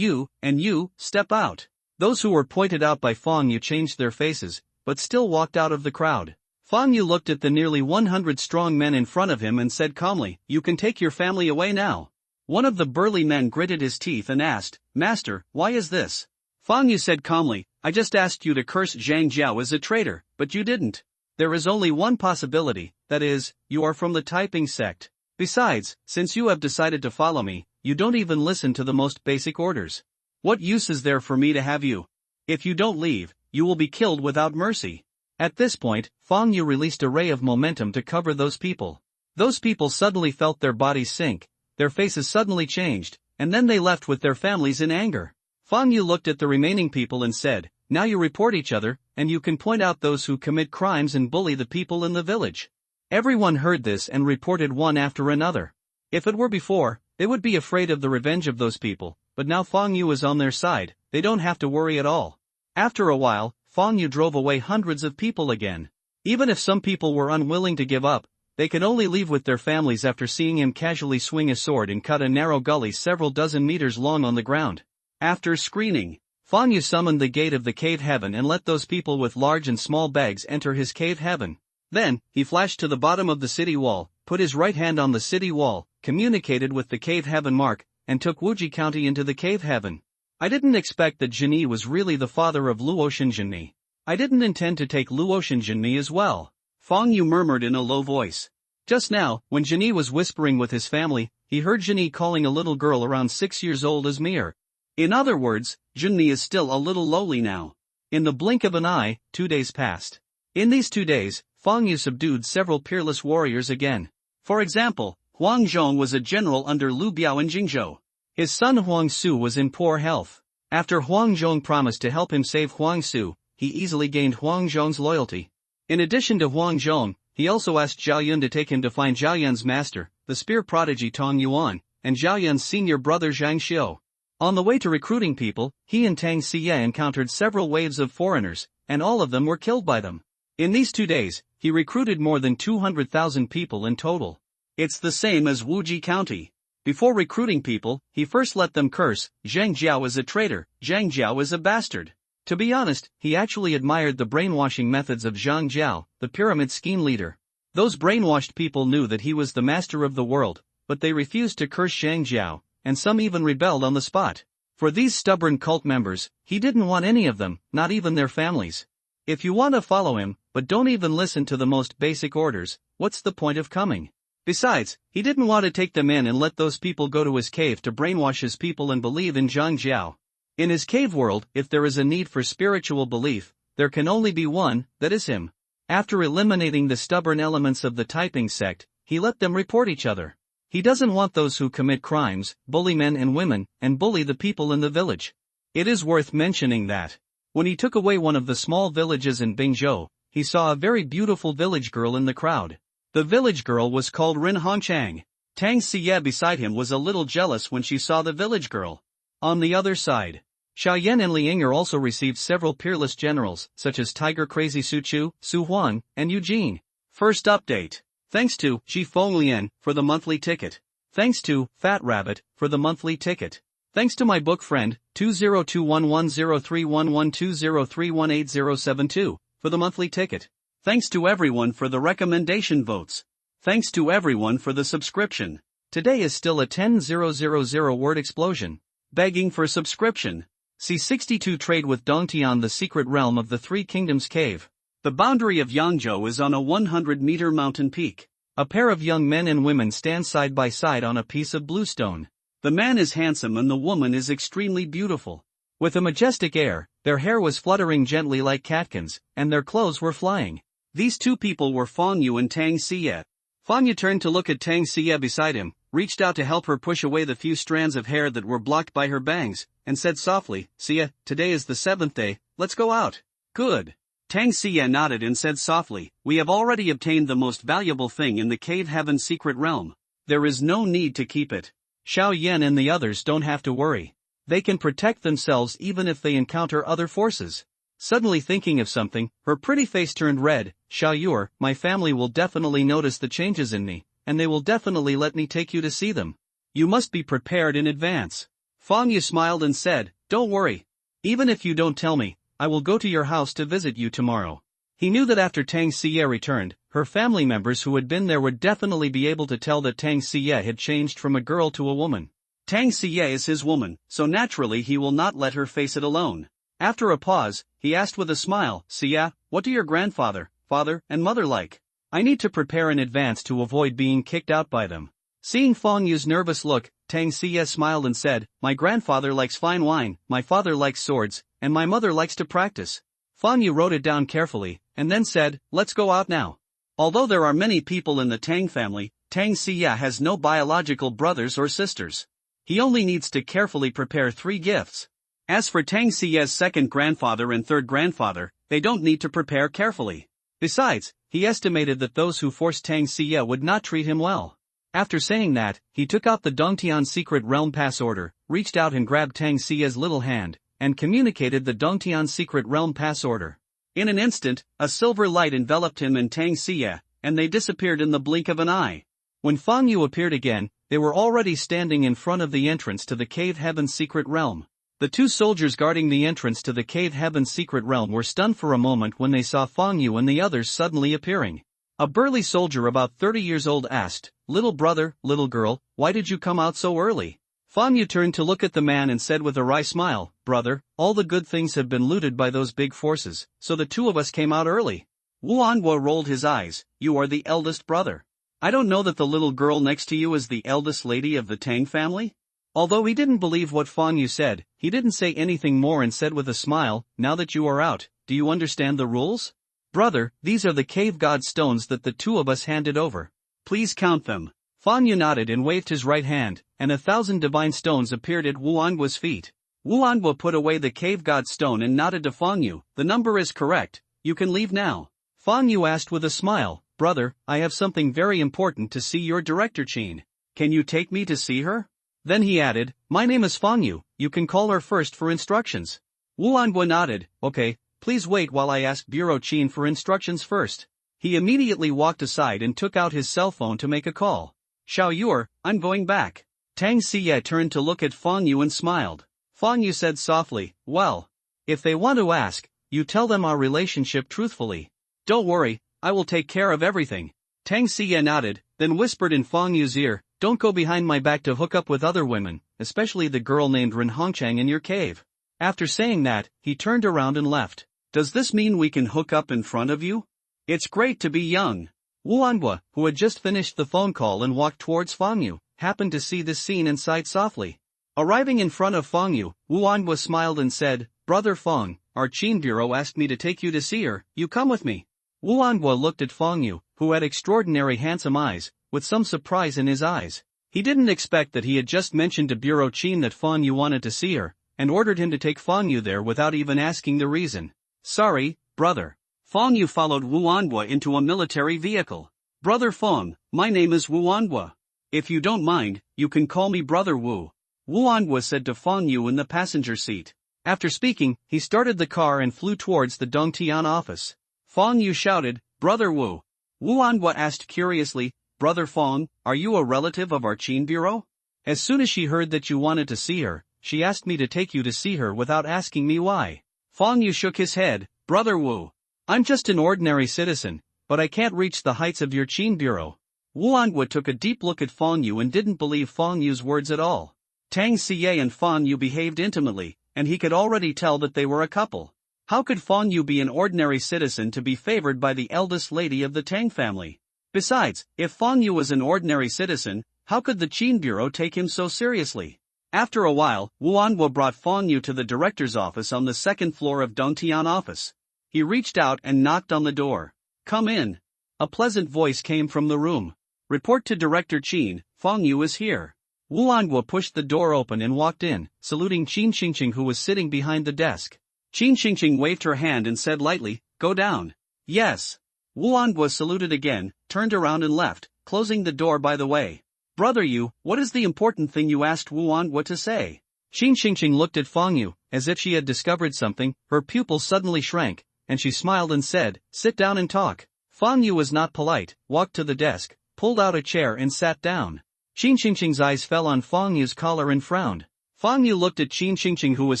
and you, step out." Those who were pointed out by Fang Yu changed their faces, but still walked out of the crowd. Fang Yu looked at the nearly 100 strong men in front of him and said calmly, "You can take your family away now." One of the burly men gritted his teeth and asked, "Master, why is this?" Fang Yu said calmly, "I just asked you to curse Zhang Jiao as a traitor, but you didn't. There is only one possibility, that is, you are from the Taiping sect. Besides, since you have decided to follow me, you don't even listen to the most basic orders. What use is there for me to have you? If you don't leave, you will be killed without mercy." At this point, Fang Yu released a ray of momentum to cover those people. Those people suddenly felt their bodies sink, their faces suddenly changed, and then they left with their families in anger. Fang Yu looked at the remaining people and said, "Now you report each other, and you can point out those who commit crimes and bully the people in the village." Everyone heard this and reported one after another. If it were before, they would be afraid of the revenge of those people, but now Fang Yu is on their side, they don't have to worry at all. After a while, Fang Yu drove away hundreds of people again. Even if some people were unwilling to give up, they could only leave with their families after seeing him casually swing a sword and cut a narrow gully several dozen meters long on the ground. After screening, Fang Yu summoned the gate of the cave heaven and let those people with large and small bags enter his cave heaven. Then, he flashed to the bottom of the city wall, put his right hand on the city wall, communicated with the cave heaven mark, and took Wuji County into the cave heaven. I didn't expect that Zhenyi was really the father of Luotian Zhenyi. I didn't intend to take Luotian Zhenyi as well. Fang Yu murmured in a low voice. Just now, when Zhenyi was whispering with his family, he heard Zhenyi calling a little girl around 6 years old as Mir. In other words, Zhenyi is still a little lowly now. In the blink of an eye, 2 days passed. In these 2 days, Fang Yu subdued several peerless warriors again. For example, Huang Zhong was a general under Lu Biao in Jingzhou. His son Huang Su was in poor health. After Huang Zhong promised to help him save Huang Su, he easily gained Huang Zhong's loyalty. In addition to Huang Zhong, he also asked Zhao Yun to take him to find Zhao Yun's master, the spear prodigy Tong Yuan, and Zhao Yun's senior brother Zhang Xiu. On the way to recruiting people, he and Tang Xie encountered several waves of foreigners, and all of them were killed by them. In these 2 days, he recruited more than 200,000 people in total. It's the same as Wuji County. Before recruiting people, he first let them curse, Zhang Jiao is a traitor, Zhang Jiao is a bastard. To be honest, he actually admired the brainwashing methods of Zhang Jiao, the pyramid scheme leader. Those brainwashed people knew that he was the master of the world, but they refused to curse Zhang Jiao, and some even rebelled on the spot. For these stubborn cult members, he didn't want any of them, not even their families. If you want to follow him, but don't even listen to the most basic orders, what's the point of coming? Besides, he didn't want to take them in and let those people go to his cave to brainwash his people and believe in Zhang Jiao. In his cave world, if there is a need for spiritual belief, there can only be one, that is him. After eliminating the stubborn elements of the Taiping sect, he let them report each other. He doesn't want those who commit crimes, bully men and women, and bully the people in the village. It is worth mentioning that, when he took away one of the small villages in Bingzhou, he saw a very beautiful village girl in the crowd. The village girl was called Rin Hongchang. Tang Xie beside him was a little jealous when she saw the village girl. On the other side, Xiao Yan and Li Yinger also received several peerless generals, such as Tiger Crazy Su Chu, Su Huang, and Eugene. First update. Thanks to Ji Fenglian for the monthly ticket. Thanks to Fat Rabbit for the monthly ticket. Thanks to my book friend, 20211031120318072, for the monthly ticket. Thanks to everyone for the recommendation votes. Thanks to everyone for the subscription. Today is still a 10,000 word explosion. Begging for subscription. C62 Trade with Dongtian, the secret realm of the Three Kingdoms cave. The boundary of Yangzhou is on a 100-meter mountain peak. A pair of young men and women stand side by side on a piece of bluestone. The man is handsome and the woman is extremely beautiful. With a majestic air, their hair was fluttering gently like catkins, and their clothes were flying. These two people were Fang Yu and Tang Xie. Fang Yu turned to look at Tang Xie beside him, reached out to help her push away the few strands of hair that were blocked by her bangs, and said softly, "Xie, today is the 7th day, let's go out." "Good." Tang Xie nodded and said softly, "We have already obtained the most valuable thing in the cave heaven secret realm. There is no need to keep it. Xiao Yan and the others don't have to worry. They can protect themselves even if they encounter other forces." Suddenly thinking of something, her pretty face turned red. "Xiao Yuer, my family will definitely notice the changes in me, and they will definitely let me take you to see them. You must be prepared in advance." Fang Yu smiled and said, "Don't worry. Even if you don't tell me, I will go to your house to visit you tomorrow." He knew that after Tang Xie returned, her family members who had been there would definitely be able to tell that Tang Xie had changed from a girl to a woman. Tang Xie is his woman, so naturally he will not let her face it alone. After a pause, he asked with a smile, Xie, what do your grandfather, father, and mother like? I need to prepare in advance to avoid being kicked out by them. Seeing Fang Yu's nervous look, Tang Xie smiled and said, my grandfather likes fine wine, my father likes swords, and my mother likes to practice. Fang Yu wrote it down carefully, and then said, let's go out now. Although there are many people in the Tang family, Tang Xie has no biological brothers or sisters. He only needs to carefully prepare 3 gifts. As for Tang Xie's second grandfather and third grandfather, they don't need to prepare carefully. Besides, he estimated that those who forced Tang Xie would not treat him well. After saying that, he took out the Dongtian Secret Realm Pass order, reached out and grabbed Tang Xie's little hand, and communicated the Dongtian Secret Realm Pass order. In an instant, a silver light enveloped him and Tang Xie, and they disappeared in the blink of an eye. When Fang Yu appeared again, they were already standing in front of the entrance to the Cave Heaven's Secret Realm. The 2 soldiers guarding the entrance to the Cave Heaven's Secret Realm were stunned for a moment when they saw Fang Yu and the others suddenly appearing. A burly soldier about 30 years old asked, little brother, little girl, why did you come out so early? Fang Yu turned to look at the man and said with a wry smile, brother, all the good things have been looted by those big forces, so the 2 of us came out early. Wu Anguo rolled his eyes, you are the eldest brother. I don't know that the little girl next to you is the eldest lady of the Tang family? Although he didn't believe what Fang Yu said, he didn't say anything more and said with a smile, now that you are out, do you understand the rules? Brother, these are the cave god stones that the 2 of us handed over. Please count them. Fang Yu nodded and waved his right hand, and 1,000 divine stones appeared at Wu Anguo's feet. Wu Anguo put away the cave god stone and nodded to Fang Yu, the number is correct, you can leave now. Fang Yu asked with a smile, brother, I have something very important to see your director Qin. Can you take me to see her? Then he added, my name is Fang Yu, you can call her first for instructions. Wu Anguo nodded, okay, please wait while I ask Bureau Qin for instructions first. He immediately walked aside and took out his cell phone to make a call. Xiao Yuer, I'm going back. Tang Xie turned to look at Fang Yu and smiled. Fang Yu said softly, well, if they want to ask, you tell them our relationship truthfully. Don't worry, I will take care of everything. Tang Xie nodded, then whispered in Fang Yu's ear, don't go behind my back to hook up with other women, especially the girl named Ren Hongchang in your cave. After saying that, he turned around and left. Does this mean we can hook up in front of you? It's great to be young. Wu Anguo, who had just finished the phone call and walked towards Fang Yu, happened to see this scene and sighed softly. Arriving in front of Fang Yu, Wu Anguo smiled and said, Brother Fang, our Qin Bureau asked me to take you to see her, you come with me. Wu Anguo looked at Fang Yu, who had extraordinary handsome eyes, with some surprise in his eyes. He didn't expect that he had just mentioned to Bureau Qin that Fang Yu wanted to see her, and ordered him to take Fang Yu there without even asking the reason. Sorry, brother. Fang Yu followed Wu Anguo into a military vehicle. Brother Fang, my name is Wu Anguo. If you don't mind, you can call me Brother Wu. Wu Anguo said to Fang Yu in the passenger seat. After speaking, he started the car and flew towards the Dongtian office. Fang Yu shouted, Brother Wu. Wu Anguo asked curiously, Brother Fang, are you a relative of our Qin Bureau? As soon as she heard that you wanted to see her, she asked me to take you to see her without asking me why. Fang Yu shook his head, Brother Wu. I'm just an ordinary citizen, but I can't reach the heights of your Qin Bureau. Wu Anguo took a deep look at Fang Yu and didn't believe Fang Yu's words at all. Tang Xie and Fang Yu behaved intimately, and he could already tell that they were a couple. How could Fang Yu be an ordinary citizen to be favored by the eldest lady of the Tang family? Besides, if Fang Yu was an ordinary citizen, how could the Qin Bureau take him so seriously? After a while, Wu Anguo brought Fang Yu to the director's office on the second floor of Dongtian office. He reached out and knocked on the door. Come in. A pleasant voice came from the room. Report to Director Qin, Fang Yu is here. Wu Anguo pushed the door open and walked in, saluting Qin Xingqing who was sitting behind the desk. Qin Xingqing waved her hand and said lightly, go down. Yes. Wu Anguo saluted again, turned around and left, closing the door by the way. Brother Yu, what is the important thing you asked Wu Anguo to say? Qin Xingqing looked at Fang Yu, as if she had discovered something, her pupils suddenly shrank, and she smiled and said, sit down and talk. Fang Yu was not polite, walked to the desk, pulled out a chair and sat down. Qin Xingqing's eyes fell on Fang Yu's collar and frowned. Fang Yu looked at Qin Xingqing who was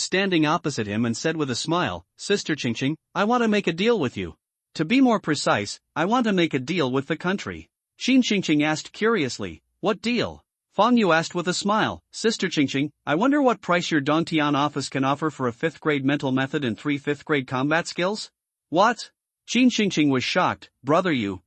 standing opposite him and said with a smile, Sister Xingqing, I want to make a deal with you. To be more precise, I want to make a deal with the country. Qin Xingqing asked curiously, what deal? Fang Yu asked with a smile. Sister Qingqing, I wonder what price your Dantian office can offer for a 5th grade mental method and 3 5th grade combat skills? What? Qin Qingqing was shocked. Brother you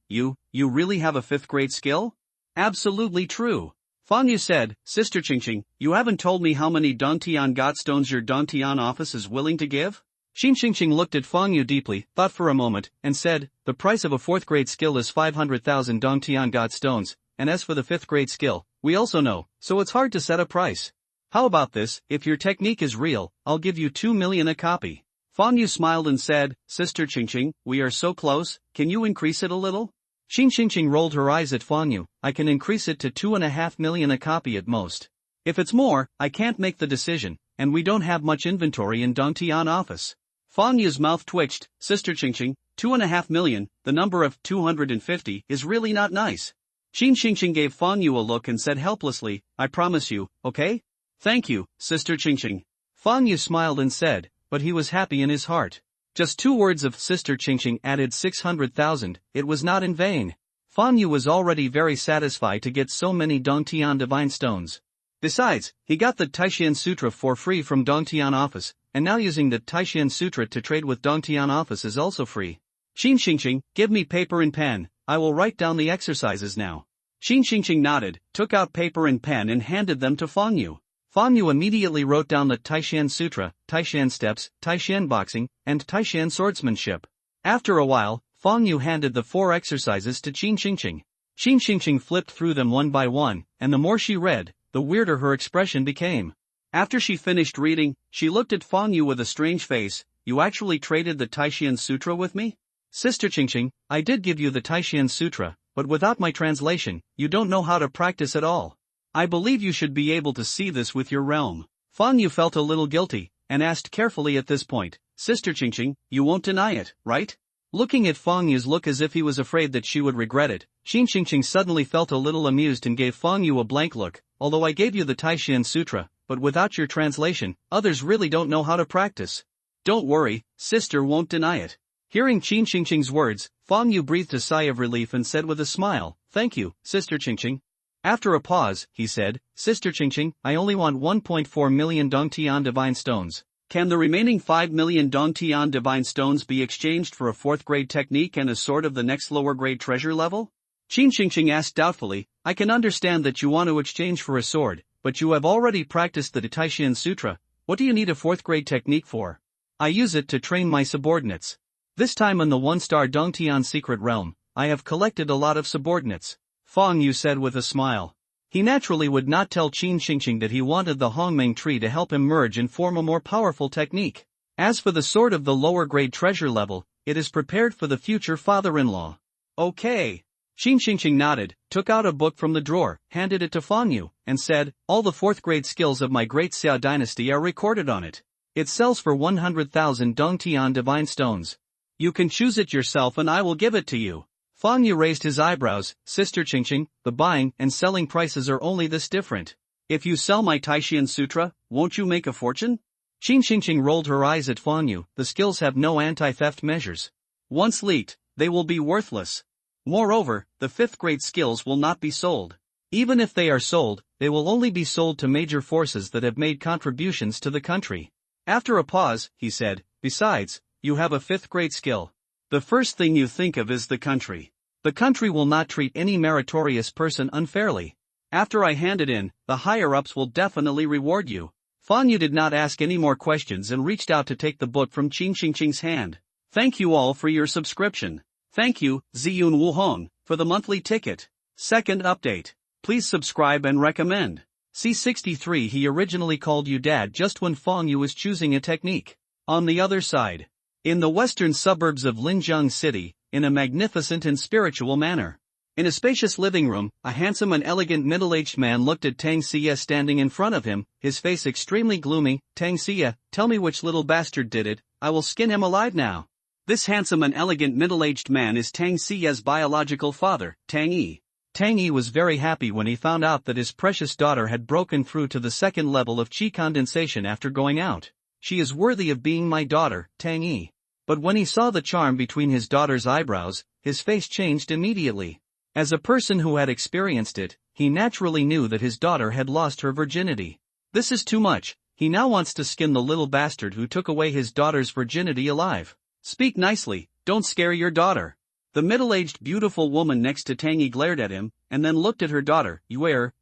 really have a 5th grade skill? Absolutely true. Fang Yu said, Sister Qingqing, you haven't told me how many Dantian Gotstones your Dantian office is willing to give? Qin Qingqing looked at Fang Yu deeply, thought for a moment, and said, the price of a 4th grade skill is 500,000 Dantian Gotstones, and as for the 5th grade skill, we also know, so it's hard to set a price. How about this, if your technique is real, I'll give you 2 million a copy. Fang Yu smiled and said, Sister Qingqing, we are so close, can you increase it a little? Qin Qingqing rolled her eyes at Fang Yu. I can increase it to 2.5 million a copy at most. If it's more, I can't make the decision, and we don't have much inventory in Dantian office. Fang Yu's mouth twitched. Sister Qingqing, 2.5 million, the number of 250 is really not nice. Qin Qingqing gave Fang Yu a look and said helplessly, I promise you, okay? Thank you, Sister Qingqing. Fang Yu smiled and said, but he was happy in his heart. Just 2 words of Sister Qingqing added 600,000, it was not in vain. Fang Yu was already very satisfied to get so many Dantian Divine Stones. Besides, he got the Taishan Sutra for free from Dantian office, and now using the Taishan Sutra to trade with Dantian office is also free. Qin Qingqing, give me paper and pen, I will write down the exercises now. Qin Qingqing nodded, took out paper and pen and handed them to Fang Yu. Fang Yu immediately wrote down the Taishan Sutra, Taishan Steps, Taishan Boxing, and Taishan Swordsmanship. After a while, Fang Yu handed the 4 exercises to Qin Qingqing. Qin Qingqing flipped through them one by one, and the more she read, the weirder her expression became. After she finished reading, she looked at Fang Yu with a strange face. You actually traded the Taishan Sutra with me? Sister Qingqing, I did give you the Taishan Sutra, but without my translation, you don't know how to practice at all. I believe you should be able to see this with your realm. Fang Yu felt a little guilty, and asked carefully at this point, Sister Qingqing, you won't deny it, right? Looking at Fang Yu's look as if he was afraid that she would regret it, Qin Qingqing suddenly felt a little amused and gave Fang Yu a blank look. Although I gave you the Taishan Sutra, but without your translation, others really don't know how to practice. Don't worry, sister won't deny it. Hearing Qin Qingqing's words, Fang Yu breathed a sigh of relief and said with a smile, Thank you, Sister Qingqing. After a pause, he said, Sister Qingqing, I only want 1.4 million Dantian Divine Stones. Can the remaining 5 million Dantian Divine Stones be exchanged for a 4th grade technique and a sword of the next lower grade treasure level? Qin Qingqing asked doubtfully, I can understand that you want to exchange for a sword, but you have already practiced the Taishan Sutra. What do you need a 4th grade technique for? I use it to train my subordinates. This time in the 1-star Dantian secret realm, I have collected a lot of subordinates. Fang Yu said with a smile. He naturally would not tell Qin Qingqing that he wanted the Hongmeng tree to help him merge and form a more powerful technique. As for the sword of the lower grade treasure level, it is prepared for the future father-in-law. Okay. Qin Qingqing nodded, took out a book from the drawer, handed it to Fang Yu, and said, all the 4th grade skills of my great Xia dynasty are recorded on it. It sells for 100,000 Dantian Divine Stones. You can choose it yourself and I will give it to you. Fang Yu raised his eyebrows. Sister Qingqing, the buying and selling prices are only this different. If you sell my Taishan Sutra, won't you make a fortune? Qin Qingqing rolled her eyes at Fang Yu. The skills have no anti-theft measures. Once leaked, they will be worthless. Moreover, the 5th grade skills will not be sold. Even if they are sold, they will only be sold to major forces that have made contributions to the country. After a pause, he said, besides, you have a 5th grade skill. The first thing you think of is the country. The country will not treat any meritorious person unfairly. After I hand it in, the higher-ups will definitely reward you. Fang Yu did not ask any more questions and reached out to take the book from Qin Qingqing's hand. Thank you all for your subscription. Thank you, Ziyun Wuhong, for the monthly ticket. Second update. Please subscribe and recommend. C63 He originally called you Dad just when Fang Yu was choosing a technique. On the other side. In the western suburbs of Linjiang City, in a magnificent and spiritual manner. In a spacious living room, a handsome and elegant middle-aged man looked at Tang Xie standing in front of him, his face extremely gloomy. Tang Xie, tell me which little bastard did it, I will skin him alive now. This handsome and elegant middle-aged man is Tang Xie's biological father, Tang Yi. Tang Yi was very happy when he found out that his precious daughter had broken through to the 2nd level of qi condensation after going out. She is worthy of being my daughter, Tang Yi. But when he saw the charm between his daughter's eyebrows, his face changed immediately. As a person who had experienced it, he naturally knew that his daughter had lost her virginity. This is too much. He now wants to skin the little bastard who took away his daughter's virginity alive. Speak nicely, don't scare your daughter. The middle-aged beautiful woman next to Tang Yi glared at him, and then looked at her daughter.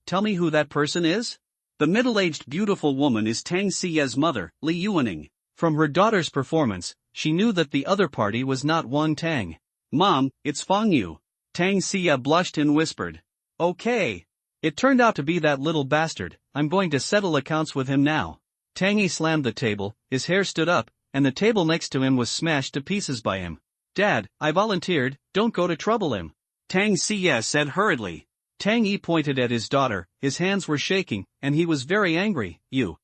Tell me who that person is? The middle-aged beautiful woman is Tang Siya's mother, Li Yuaning. From her daughter's performance, she knew that the other party was not Wang Tang. Mom, it's Fang Yu. Tang Siya blushed and whispered. Okay. It turned out to be that little bastard. I'm going to settle accounts with him now. Tang Yi slammed the table, his hair stood up, and the table next to him was smashed to pieces by him. Dad, I volunteered, don't go to trouble him. Tang Siya said hurriedly. Tang Yi pointed at his daughter, his hands were shaking, and he was very angry. You're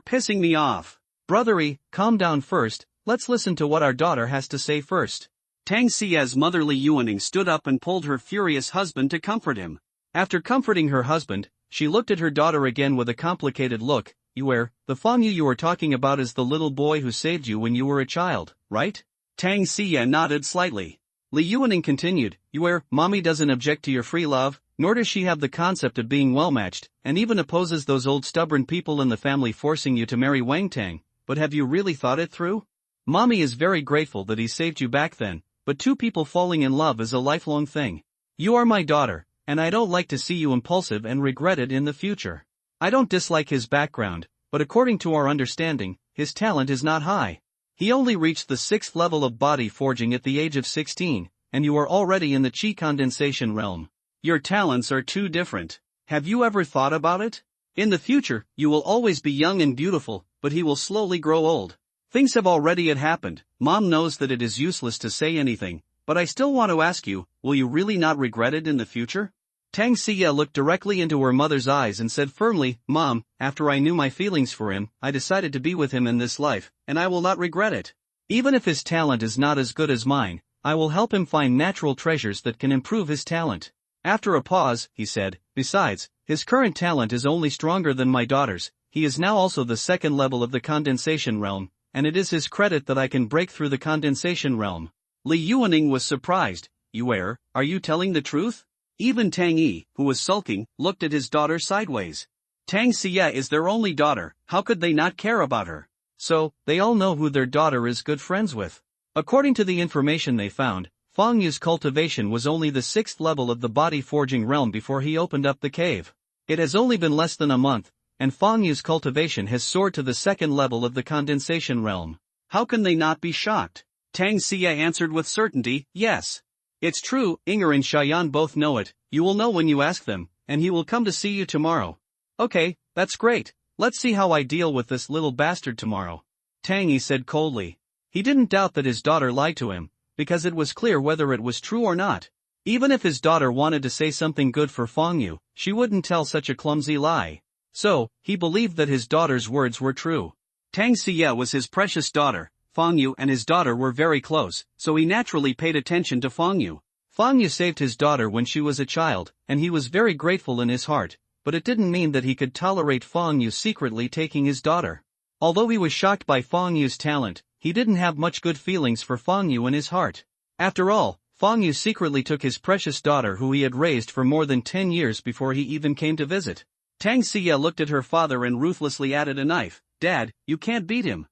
pissing me off. Brothery, calm down first, let's listen to what our daughter has to say first. Tang Siya's mother Li Yuaning stood up and pulled her furious husband to comfort him. After comforting her husband, she looked at her daughter again with a complicated look. The Fang Yu you were talking about is the little boy who saved you when you were a child, right? Tang Siya nodded slightly. Li Yuaning continued, Mommy doesn't object to your free love, nor does she have the concept of being well-matched, and even opposes those old stubborn people in the family forcing you to marry Wang Tang, but have you really thought it through? Mommy is very grateful that he saved you back then, but two people falling in love is a lifelong thing. You are my daughter, and I don't like to see you impulsive and regret it in the future. I don't dislike his background, but according to our understanding, his talent is not high. He only reached the 6th level of body forging at the age of 16, and you are already in the chi condensation realm. Your talents are too different. Have you ever thought about it? In the future, you will always be young and beautiful, but he will slowly grow old. Things have already happened. Mom knows that it is useless to say anything, but I still want to ask you, will you really not regret it in the future? Tang Siya looked directly into her mother's eyes and said firmly, Mom, after I knew my feelings for him, I decided to be with him in this life, and I will not regret it. Even if his talent is not as good as mine, I will help him find natural treasures that can improve his talent. After a pause, he said, besides, his current talent is only stronger than my daughter's. He is now also the 2nd level of the condensation realm, and it is his credit that I can break through the condensation realm. Li Yuaning was surprised. Are you telling the truth? Even Tang Yi, who was sulking, looked at his daughter sideways. Tang Siya is their only daughter, how could they not care about her? So, they all know who their daughter is good friends with. According to the information they found, Fang Yu's cultivation was only the 6th level of the body forging realm before he opened up the cave. It has only been less than a month, and Fang Yu's cultivation has soared to the 2nd level of the condensation realm. How can they not be shocked? Tang Siya answered with certainty, yes. It's true, Inger and Shayan both know it, you will know when you ask them, and he will come to see you tomorrow. Okay, that's great, let's see how I deal with this little bastard tomorrow. Tang Yi said coldly. He didn't doubt that his daughter lied to him, because it was clear whether it was true or not. Even if his daughter wanted to say something good for Fang Yu, she wouldn't tell such a clumsy lie. So, he believed that his daughter's words were true. Tang Siya was his precious daughter. Fang Yu and his daughter were very close, so he naturally paid attention to Fang Yu. Fang Yu saved his daughter when she was a child, and he was very grateful in his heart, but it didn't mean that he could tolerate Fang Yu secretly taking his daughter. Although he was shocked by Fang Yu's talent, he didn't have much good feelings for Fang Yu in his heart. After all, Fang Yu secretly took his precious daughter who he had raised for more than 10 years before he even came to visit. Tang Siya looked at her father and ruthlessly added a knife. Dad, you can't beat him.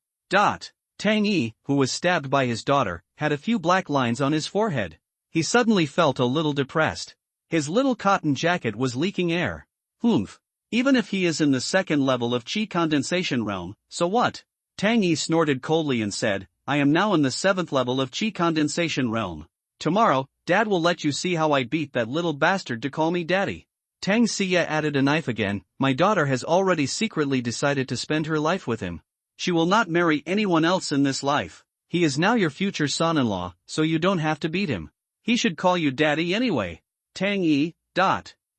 Tang Yi, who was stabbed by his daughter, had a few black lines on his forehead. He suddenly felt a little depressed. His little cotton jacket was leaking air. Even if he is in the 2nd level of chi condensation realm, so what? Tang Yi snorted coldly and said, I am now in the 7th level of chi condensation realm. Tomorrow, Dad will let you see how I beat that little bastard to call me daddy. Tang Siya added a knife again. My daughter has already secretly decided to spend her life with him. She will not marry anyone else in this life. He is now your future son-in-law, so you don't have to beat him. He should call you daddy anyway. Tang Yi.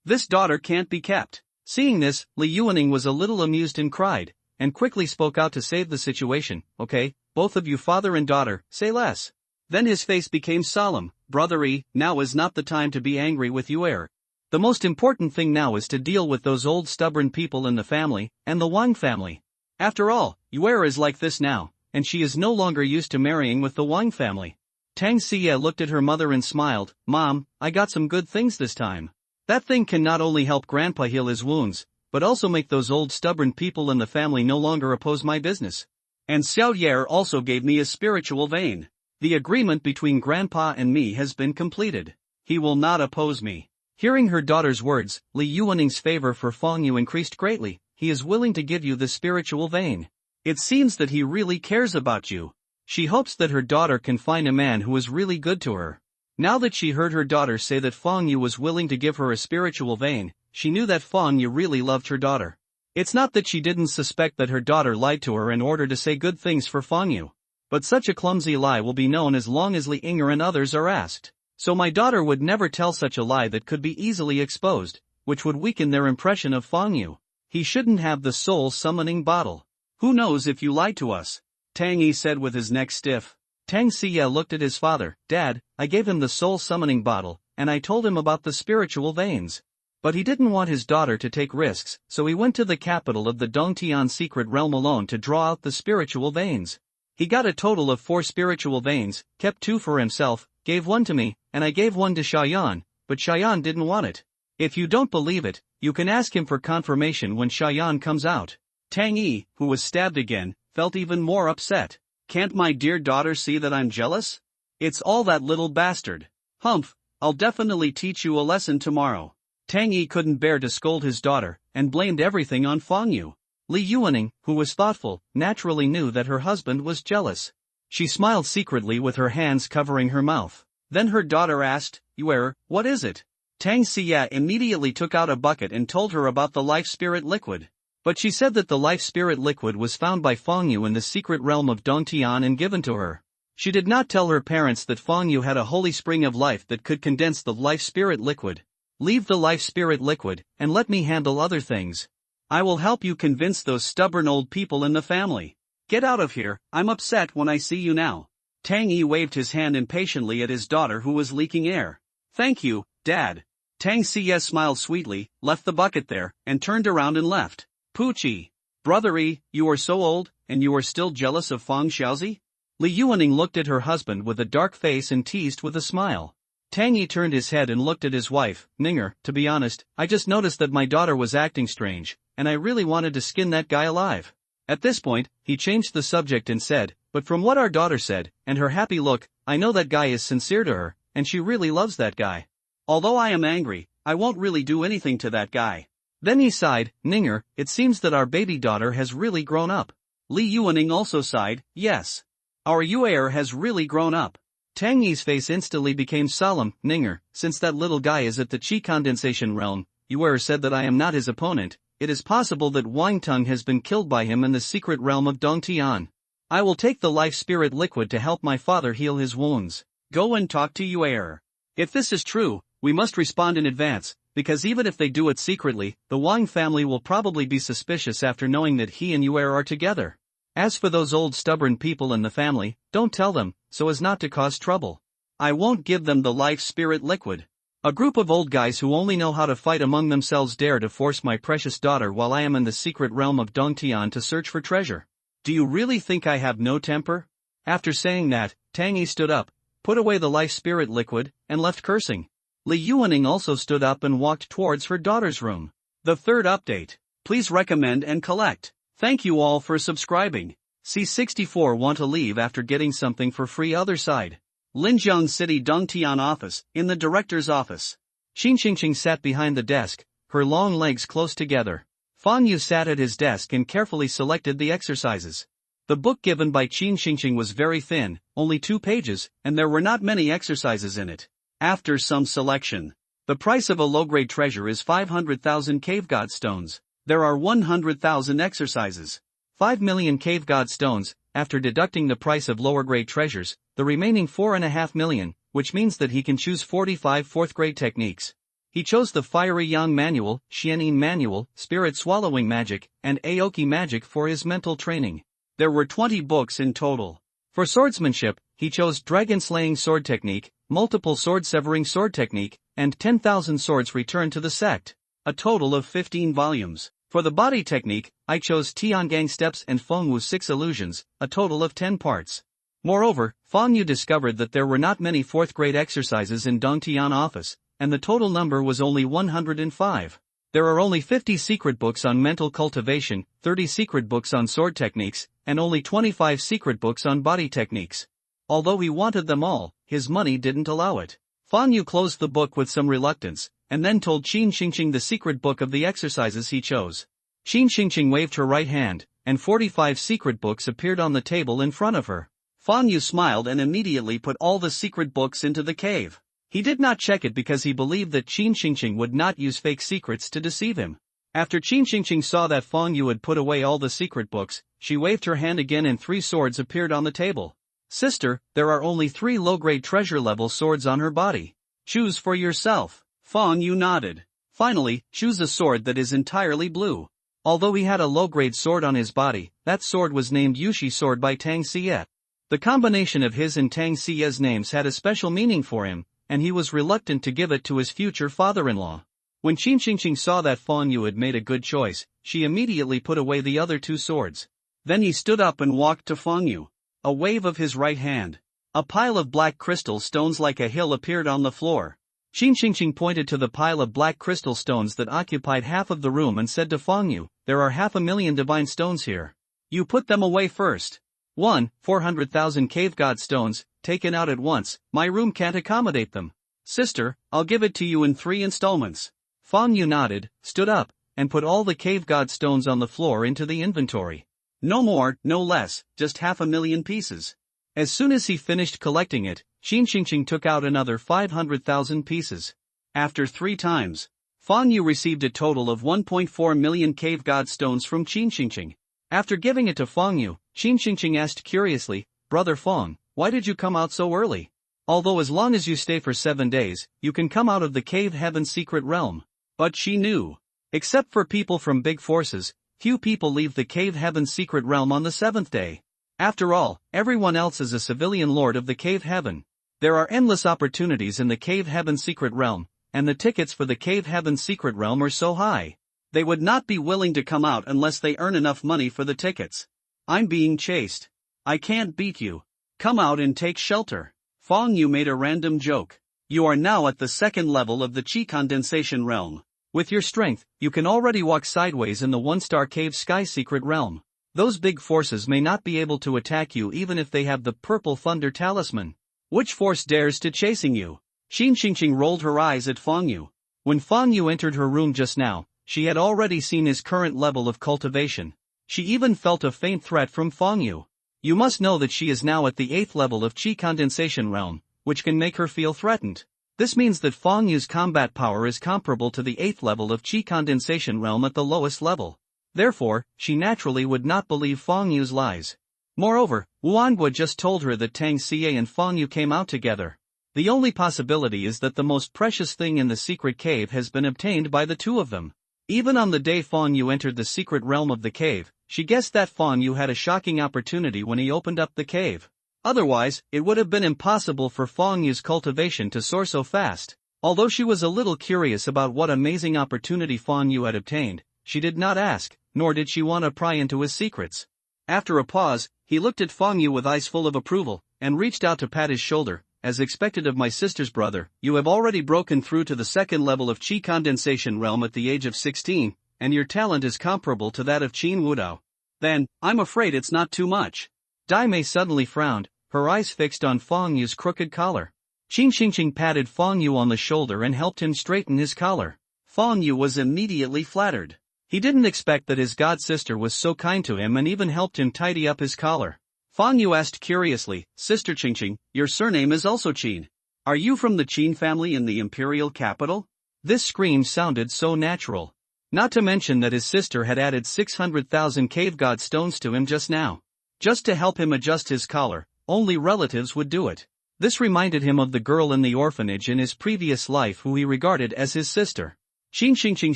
This daughter can't be kept. Seeing this, Li Yuaning was a little amused and cried, and quickly spoke out to save the situation. Okay, both of you father and daughter, say less. Then his face became solemn. Brothery, now is not the time to be angry with Yuer. The most important thing now is to deal with those old stubborn people in the family, and the Wang family. After all, Yuer is like this now, and she is no longer used to marrying with the Wang family. Tang Xie looked at her mother and smiled. Mom, I got some good things this time. That thing can not only help Grandpa heal his wounds, but also make those old stubborn people in the family no longer oppose my business. And Xiao Yer also gave me a spiritual vein. The agreement between Grandpa and me has been completed. He will not oppose me. Hearing her daughter's words, Li Yuaning's favor for Feng Yu increased greatly. He is willing to give you the spiritual vein. It seems that he really cares about you. She hopes that her daughter can find a man who is really good to her. Now that she heard her daughter say that Feng Yu was willing to give her a spiritual vein, she knew that Feng Yu really loved her daughter. It's not that she didn't suspect that her daughter lied to her in order to say good things for Feng Yu. But such a clumsy lie will be known as long as Li Yinger and others are asked. So my daughter would never tell such a lie that could be easily exposed, which would weaken their impression of Feng Yu. He shouldn't have the soul summoning bottle. Who knows if you lied to us? Tang Yi said with his neck stiff. Tang Xie looked at his father. Dad, I gave him the soul summoning bottle, and I told him about the spiritual veins. But he didn't want his daughter to take risks, so he went to the capital of the Dongtian secret realm alone to draw out the spiritual veins. He got a total of 4 spiritual veins, kept 2 for himself, gave 1 to me, and I gave 1 to Shayan, but Shayan didn't want it. If you don't believe it, you can ask him for confirmation when Shayan comes out. Tang Yi, who was stabbed again, felt even more upset. Can't my dear daughter see that I'm jealous? It's all that little bastard. Humph, I'll definitely teach you a lesson tomorrow. Tang Yi couldn't bear to scold his daughter, and blamed everything on Feng Yu. Li Yuaning, who was thoughtful, naturally knew that her husband was jealous. She smiled secretly with her hands covering her mouth. Then her daughter asked, Yuer, what is it? Tang Xie immediately took out a bucket and told her about the life spirit liquid. But she said that the life spirit liquid was found by Feng Yu in the secret realm of Dongtian and given to her. She did not tell her parents that Feng Yu had a holy spring of life that could condense the life spirit liquid. Leave the life spirit liquid, and let me handle other things. I will help you convince those stubborn old people in the family. Get out of here, I'm upset when I see you now. Tang Yi waved his hand impatiently at his daughter who was leaking air. Thank you, Dad. Tang Xie smiled sweetly, left the bucket there, and turned around and left. Poochie. Brother Yi, you are so old, and you are still jealous of Feng Xiaozi? Li Yuaning looked at her husband with a dark face and teased with a smile. Tang Yi turned his head and looked at his wife. Ninger, to be honest, I just noticed that my daughter was acting strange, and I really wanted to skin that guy alive. At this point, he changed the subject and said, but from what our daughter said, and her happy look, I know that guy is sincere to her, and she really loves that guy. Although I am angry, I won't really do anything to that guy. Then he sighed. Ninger, it seems that our baby daughter has really grown up. Li Yuaning also sighed. Yes. Our Yuer has really grown up. Tang Yi's face instantly became solemn. Ninger, since that little guy is at the Qi condensation realm, Yuer said that I am not his opponent. It is possible that Wang Tung has been killed by him in the secret realm of Dongtian. I will take the life spirit liquid to help my father heal his wounds. Go and talk to Yuer. If this is true, we must respond in advance, because even if they do it secretly, the Wang family will probably be suspicious after knowing that he and Yuer are together. As for those old stubborn people in the family, don't tell them, so as not to cause trouble. I won't give them the life spirit liquid. A group of old guys who only know how to fight among themselves dare to force my precious daughter while I am in the secret realm of Dongtian to search for treasure. Do you really think I have no temper? After saying that, Tang Yi stood up, put away the life spirit liquid, and left cursing. Li Yuaning also stood up and walked towards her daughter's room. The third update. Please recommend and collect. Thank you all for subscribing. C64 want to leave after getting something for free other side. Linjiang City Dongtian office, in the director's office. Qin Xingqing sat behind the desk, her long legs close together. Feng Yu sat at his desk and carefully selected the exercises. The book given by Qin Xingqing was very thin, only 2 pages, and there were not many exercises in it. After some selection, the price of a low-grade treasure is 500,000 cave god stones. There are 100,000 exercises. 5 million cave god stones. After deducting the price of lower-grade treasures, the remaining 4.5 million, which means that he can choose 45 fourth-grade techniques. He chose the Fiery Yang Manual, Xianyin Manual, Spirit Swallowing Magic, and Aoki Magic for his mental training. There were 20 books in total. For swordsmanship, he chose Dragon Slaying Sword Technique, Multiple Sword Severing Sword Technique, and 10,000 Swords Returned to the Sect. A total of 15 volumes. For the body technique, I chose Tiangang Steps and Feng Wu 6 Illusions, a total of 10 parts. Moreover, Fang Yu discovered that there were not many fourth-grade exercises in Dongtian office, and the total number was only 105. There are only 50 secret books on mental cultivation, 30 secret books on sword techniques, and only 25 secret books on body techniques. Although he wanted them all, his money didn't allow it. Fang Yu closed the book with some reluctance, and then told Qin Xingqing the secret book of the exercises he chose. Qin Xingqing waved her right hand, and 45 secret books appeared on the table in front of her. Fang Yu smiled and immediately put all the secret books into the cave. He did not check it because he believed that Qin Xingqing would not use fake secrets to deceive him. After Qin Xingqing saw that Fang Yu had put away all the secret books, she waved her hand again and 3 swords appeared on the table. Sister, there are only 3 low-grade treasure-level swords on her body. Choose for yourself. Fang Yu nodded. Finally, choose a sword that is entirely blue. Although he had a low-grade sword on his body, that sword was named Yushi Sword by Tang Xie. The combination of his and Tang Xie's names had a special meaning for him, and he was reluctant to give it to his future father-in-law. When Qin Xingqing saw that Fang Yu had made a good choice, she immediately put away the other 2 swords. Then he stood up and walked to Fang Yu. A wave of his right hand. A pile of black crystal stones like a hill appeared on the floor. Qin Xingqing pointed to the pile of black crystal stones that occupied half of the room and said to Fang Yu, "There are 500,000 divine stones here. You put them away first." 1. 400,000 cave god stones, taken out at once, my room can't accommodate them. Sister, I'll give it to you in 3 installments. Fang Yu nodded, stood up, and put all the cave god stones on the floor into the inventory. No more, no less, just 500,000 pieces. As soon as he finished collecting it, Qin Xingqing took out another 500,000 pieces. After 3 times, Fang Yu received a total of 1.4 million cave god stones from Qin Xingqing. After giving it to Fang Yu, Qin Xingqing asked curiously, "Brother Fang, why did you come out so early? Although as long as you stay for 7 days, you can come out of the cave heaven's secret realm." But she knew. Except for people from big forces, few people leave the cave heaven's secret realm on the 7th day. After all, everyone else is a civilian lord of the cave heaven. There are endless opportunities in the cave heaven's secret realm, and the tickets for the cave heaven's secret realm are so high. They would not be willing to come out unless they earn enough money for the tickets. I'm being chased. I can't beat you. Come out and take shelter. Fang Yu made a random joke. You are now at the 2nd level of the Qi condensation realm. With your strength, you can already walk sideways in the 1-star cave sky secret realm. Those big forces may not be able to attack you even if they have the purple thunder talisman. Which force dares to chasing you? Qin Xingqing rolled her eyes at Fang Yu. When Fang Yu entered her room just now, she had already seen his current level of cultivation. She even felt a faint threat from Fang Yu. You must know that she is now at the 8th level of Qi condensation realm, which can make her feel threatened. This means that Fang Yu's combat power is comparable to the 8th level of Qi condensation realm at the lowest level. Therefore, she naturally would not believe Fang Yu's lies. Moreover, Wuangue just told her that Tang Xie and Fang Yu came out together. The only possibility is that the most precious thing in the secret cave has been obtained by the 2 of them. Even on the day Fang Yu entered the secret realm of the cave, she guessed that Fang Yu had a shocking opportunity when he opened up the cave. Otherwise, it would have been impossible for Fang Yu's cultivation to soar so fast. Although she was a little curious about what amazing opportunity Fang Yu had obtained, she did not ask, nor did she want to pry into his secrets. After a pause, he looked at Fang Yu with eyes full of approval, and reached out to pat his shoulder. As expected of my sister's brother, you have already broken through to the 2nd level of Qi condensation realm at the age of 16, and your talent is comparable to that of Qin Wudao. Then, I'm afraid it's not too much. Dai Mei suddenly frowned, her eyes fixed on Fang Yu's crooked collar. Qin Xingqing patted Fang Yu on the shoulder and helped him straighten his collar. Fang Yu was immediately flattered. He didn't expect that his god-sister was so kind to him and even helped him tidy up his collar. Fang Yu asked curiously, Sister Qingqing, your surname is also Qin. Are you from the Qin family in the imperial capital? This scream sounded so natural. Not to mention that his sister had added 600,000 cave god stones to him just now. Just to help him adjust his collar, only relatives would do it. This reminded him of the girl in the orphanage in his previous life who he regarded as his sister. Qin Xingqing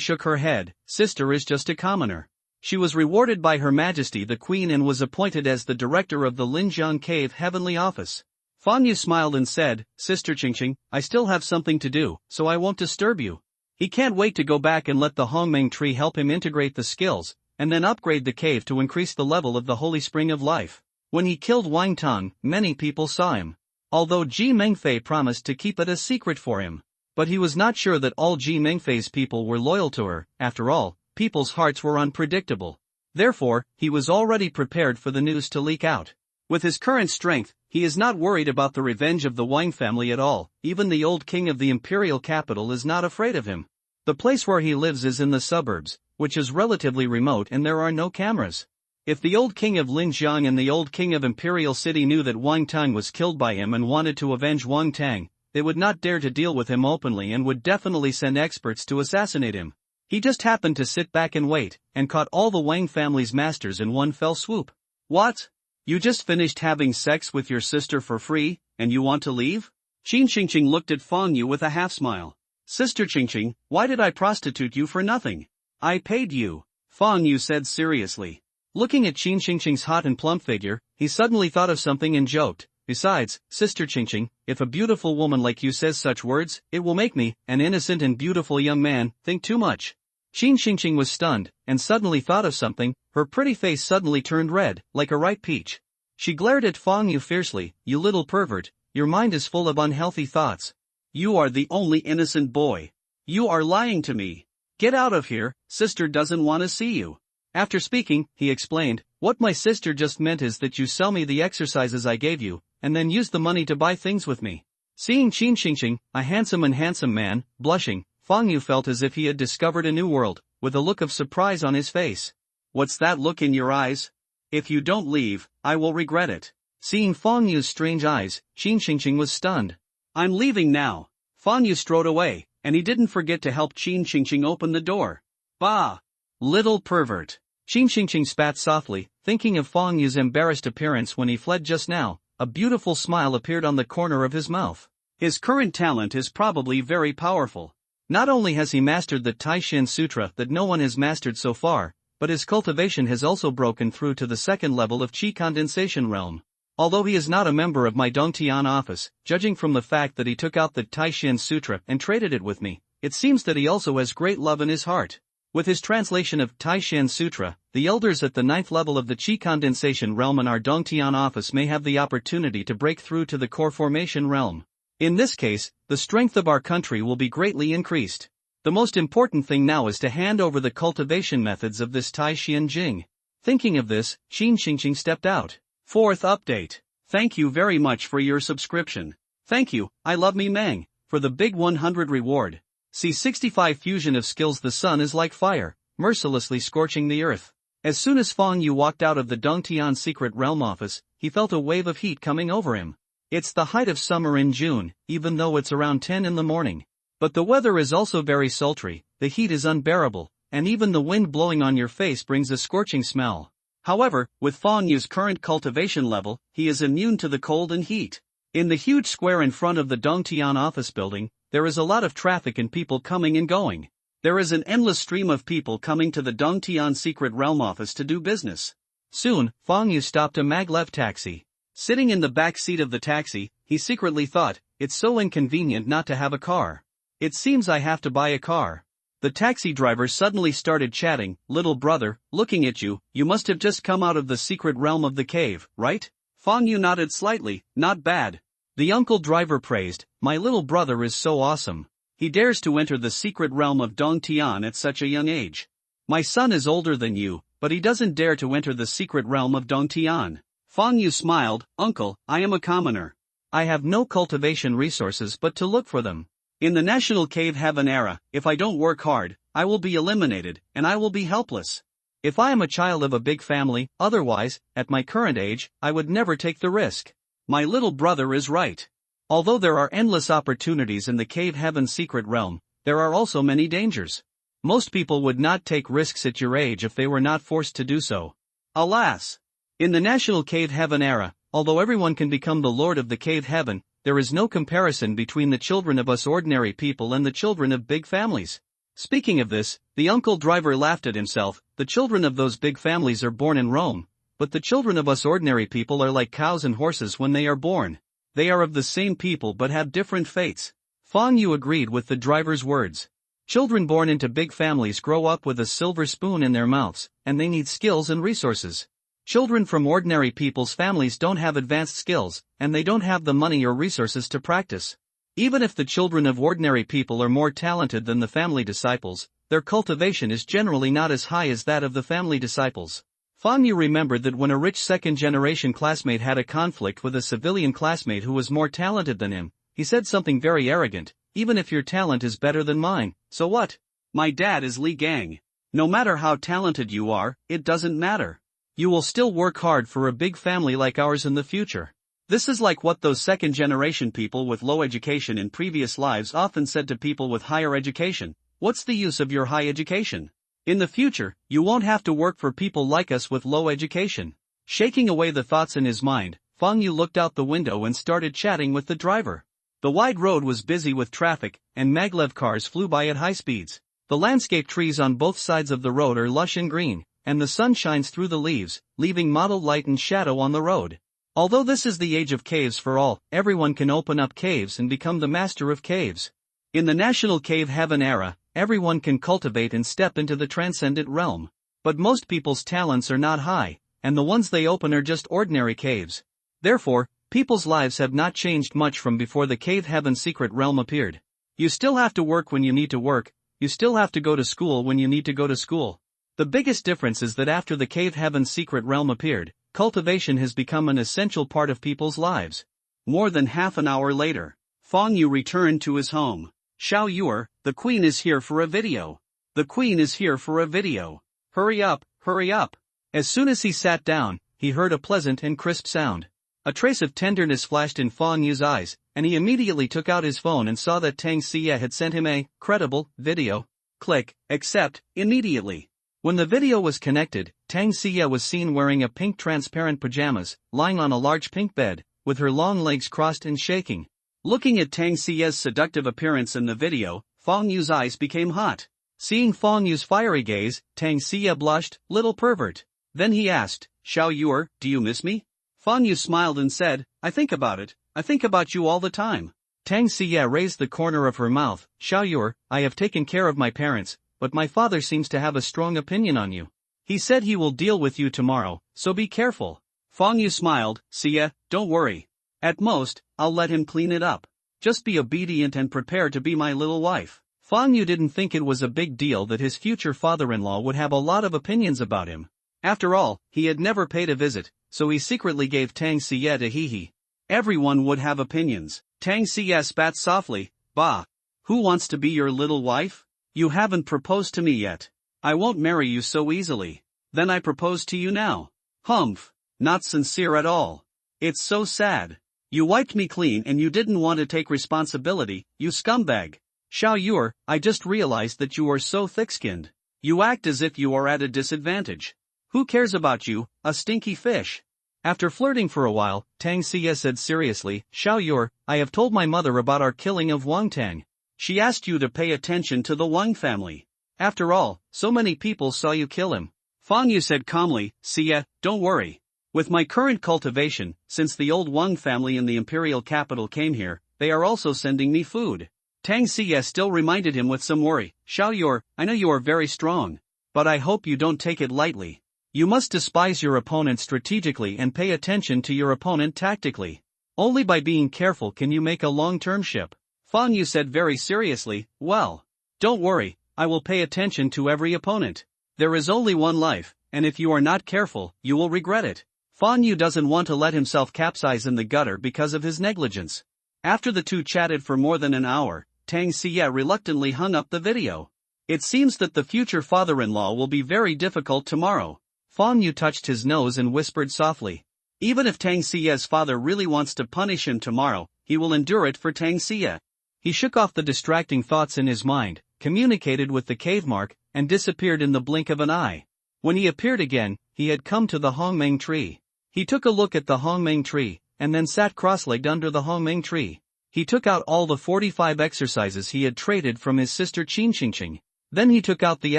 shook her head, sister is just a commoner. She was rewarded by Her Majesty the Queen and was appointed as the director of the Linjiang Cave Heavenly Office. Fang Yu smiled and said, Sister Qingqing, I still have something to do, so I won't disturb you. He can't wait to go back and let the Hongmeng tree help him integrate the skills, and then upgrade the cave to increase the level of the Holy Spring of Life. When he killed Wang Tong, many people saw him. Although Ji Mengfei promised to keep it a secret for him. But he was not sure that all Ji Mengfei's people were loyal to her. After all, people's hearts were unpredictable. Therefore, he was already prepared for the news to leak out. With his current strength, he is not worried about the revenge of the Wang family at all. Even the old king of the imperial capital is not afraid of him. The place where he lives is in the suburbs, which is relatively remote and there are no cameras. If the old king of Linjiang and the old king of Imperial City knew that Wang Tang was killed by him and wanted to avenge Wang Tang, they would not dare to deal with him openly and would definitely send experts to assassinate him. He just happened to sit back and wait, and caught all the Wang family's masters in one fell swoop. What? You just finished having sex with your sister for free, and you want to leave? Qin Xingqing looked at Fang Yu with a half-smile. Sister Qingqing, why did I prostitute you for nothing? I paid you, Fang Yu said seriously. Looking at Qin Xingqing's hot and plump figure, he suddenly thought of something and joked. Besides, Sister Qingqing, if a beautiful woman like you says such words, it will make me, an innocent and beautiful young man, think too much. Qin Xingqing was stunned, and suddenly thought of something. Her pretty face suddenly turned red, like a ripe peach. She glared at Fang Yu fiercely. You little pervert, your mind is full of unhealthy thoughts. You are the only innocent boy. You are lying to me. Get out of here, sister doesn't want to see you. After speaking, he explained, what my sister just meant is that you sell me the exercises I gave you, and then use the money to buy things with me. Seeing Qin Xingqing, a handsome man, blushing, Fang Yu felt as if he had discovered a new world, with a look of surprise on his face. What's that look in your eyes? If you don't leave, I will regret it. Seeing Fang Yu's strange eyes, Qin Xingqing was stunned. I'm leaving now. Fang Yu strode away, and he didn't forget to help Qin Xingqing open the door. Bah! Little pervert. Qin Xingqing spat softly, thinking of Fang Yu's embarrassed appearance when he fled just now. A beautiful smile appeared on the corner of his mouth. His current talent is probably very powerful. Not only has he mastered the Taishan Sutra that no one has mastered so far, but his cultivation has also broken through to the second level of Qi condensation realm. Although he is not a member of my Dongtian office, judging from the fact that he took out the Taishan Sutra and traded it with me, it seems that he also has great love in his heart. With his translation of Taishan Sutra, the elders at the 9th level of the Qi condensation realm in our Dongtian office may have the opportunity to break through to the core formation realm. In this case, the strength of our country will be greatly increased. The most important thing now is to hand over the cultivation methods of this Taishan Jing. Thinking of this, Qin Xingqing stepped out. 4th update. Thank you very much for your subscription. Thank you, I love me Mang, for the big 100 reward. C65 fusion of skills. The sun is like fire, mercilessly scorching the earth. As soon as Fang Yu walked out of the Dongtian secret realm office, he felt a wave of heat coming over him. It's the height of summer in June, even though it's around 10 in the morning. But the weather is also very sultry, the heat is unbearable, and even the wind blowing on your face brings a scorching smell. However, with Fang Yu's current cultivation level, he is immune to the cold and heat. In the huge square in front of the Dongtian office building, there is a lot of traffic and people coming and going. There is an endless stream of people coming to the Dongtian secret realm office to do business. Soon, Fang Yu stopped a maglev taxi. Sitting in the back seat of the taxi, he secretly thought, it's so inconvenient not to have a car. It seems I have to buy a car. The taxi driver suddenly started chatting. Little brother, looking at you, you must have just come out of the secret realm of the cave, right? Fang Yu nodded slightly. Not bad. The uncle driver praised, my little brother is so awesome. He dares to enter the secret realm of Dongtian at such a young age. My son is older than you, but he doesn't dare to enter the secret realm of Dongtian. Fang Yu smiled. Uncle, I am a commoner. I have no cultivation resources but to look for them. In the National Cave Heaven era, if I don't work hard, I will be eliminated, and I will be helpless. If I am a child of a big family, otherwise, at my current age, I would never take the risk. My little brother is right. Although there are endless opportunities in the Cave Heaven secret realm, there are also many dangers. Most people would not take risks at your age if they were not forced to do so. Alas! In the National Cave Heaven era, although everyone can become the Lord of the Cave Heaven, there is no comparison between the children of us ordinary people and the children of big families. Speaking of this, the uncle driver laughed at himself. The children of those big families are born in Rome, but the children of us ordinary people are like cows and horses when they are born. They are of the same people but have different fates. Fang Yu agreed with the driver's words. Children born into big families grow up with a silver spoon in their mouths, and they need skills and resources. Children from ordinary people's families don't have advanced skills, and they don't have the money or resources to practice. Even if the children of ordinary people are more talented than the family disciples, their cultivation is generally not as high as that of the family disciples. Fang Yu remembered that when a rich second-generation classmate had a conflict with a civilian classmate who was more talented than him, he said something very arrogant: "Even if your talent is better than mine, so what? My dad is Li Gang. No matter how talented you are, it doesn't matter. You will still work hard for a big family like ours in the future." This is like what those second-generation people with low education in previous lives often said to people with higher education: "What's the use of your high education? In the future, you won't have to work for people like us with low education." Shaking away the thoughts in his mind, Fang Yu looked out the window and started chatting with the driver. The wide road was busy with traffic, and maglev cars flew by at high speeds. The landscape trees on both sides of the road are lush and green, and the sun shines through the leaves, leaving mottled light and shadow on the road. Although this is the age of caves for all, everyone can open up caves and become the master of caves. In the National Cave Heaven era, everyone can cultivate and step into the transcendent realm. But most people's talents are not high, and the ones they open are just ordinary caves. Therefore, people's lives have not changed much from before the Cave Heaven secret realm appeared. You still have to work when you need to work, you still have to go to school when you need to go to school. The biggest difference is that after the Cave Heaven secret realm appeared, cultivation has become an essential part of people's lives. More than half an hour later, Fang Yu returned to his home. "Xiao Yuer, the queen is here for a video. The queen is here for a video. Hurry up, hurry up." As soon as he sat down, he heard a pleasant and crisp sound. A trace of tenderness flashed in Fang Yu's eyes, and he immediately took out his phone and saw that Tang Xie had sent him a credible video. Click accept immediately. When the video was connected, Tang Xie was seen wearing a pink transparent pajamas, lying on a large pink bed, with her long legs crossed and shaking. Looking at Tang Xie's seductive appearance in the video, Fang Yu's eyes became hot. Seeing Fang Yu's fiery gaze, Tang Xie blushed, "Little pervert." Then he asked, "Xiao Yuer, do you miss me?" Fang Yu smiled and said, "I think about it. I think about you all the time." Tang Xie raised the corner of her mouth, "Xiao Yuer, I have taken care of my parents, but my father seems to have a strong opinion on you. He said he will deal with you tomorrow, so be careful." Fang Yu smiled, "Xie, don't worry. At most, I'll let him clean it up. Just be obedient and prepare to be my little wife." Fang Yu didn't think it was a big deal that his future father-in-law would have a lot of opinions about him. After all, he had never paid a visit, so he secretly gave Tang Xie a hee-hee. Everyone would have opinions. Tang Xie spat softly, "Bah! Who wants to be your little wife? You haven't proposed to me yet. I won't marry you so easily. Then I propose to you now. Humph! Not sincere at all. It's so sad. You wiped me clean and you didn't want to take responsibility, you scumbag. Xiao Yuer, I just realized that you are so thick-skinned. You act as if you are at a disadvantage. Who cares about you, a stinky fish?" After flirting for a while, Tang Xie said seriously, "Xiao Yuer, I have told my mother about our killing of Wang Tang. She asked you to pay attention to the Wang family. After all, so many people saw you kill him." Fang Yu said calmly, "Xie, don't worry. With my current cultivation, since the old Wang family in the imperial capital came here, they are also sending me food." Tang Xie still reminded him with some worry, "Xiao Yuer, I know you are very strong. But I hope you don't take it lightly. You must despise your opponent strategically and pay attention to your opponent tactically. Only by being careful can you make a long-term ship." Fang Yu said very seriously, "Well, don't worry, I will pay attention to every opponent. There is only one life, and if you are not careful, you will regret it." Fang Yu doesn't want to let himself capsize in the gutter because of his negligence. After the two chatted for more than an hour, Tang Xie reluctantly hung up the video. It seems that the future father-in-law will be very difficult tomorrow. Fang Yu touched his nose and whispered softly, "Even if Tang Xie's father really wants to punish him tomorrow, he will endure it for Tang Xie." He shook off the distracting thoughts in his mind, communicated with the cave mark, and disappeared in the blink of an eye. When he appeared again, he had come to the Hongmeng tree. He took a look at the Hongmeng tree, and then sat cross-legged under the Hongmeng tree. He took out all the 45 exercises he had traded from his sister Qin Qingqing. Then he took out the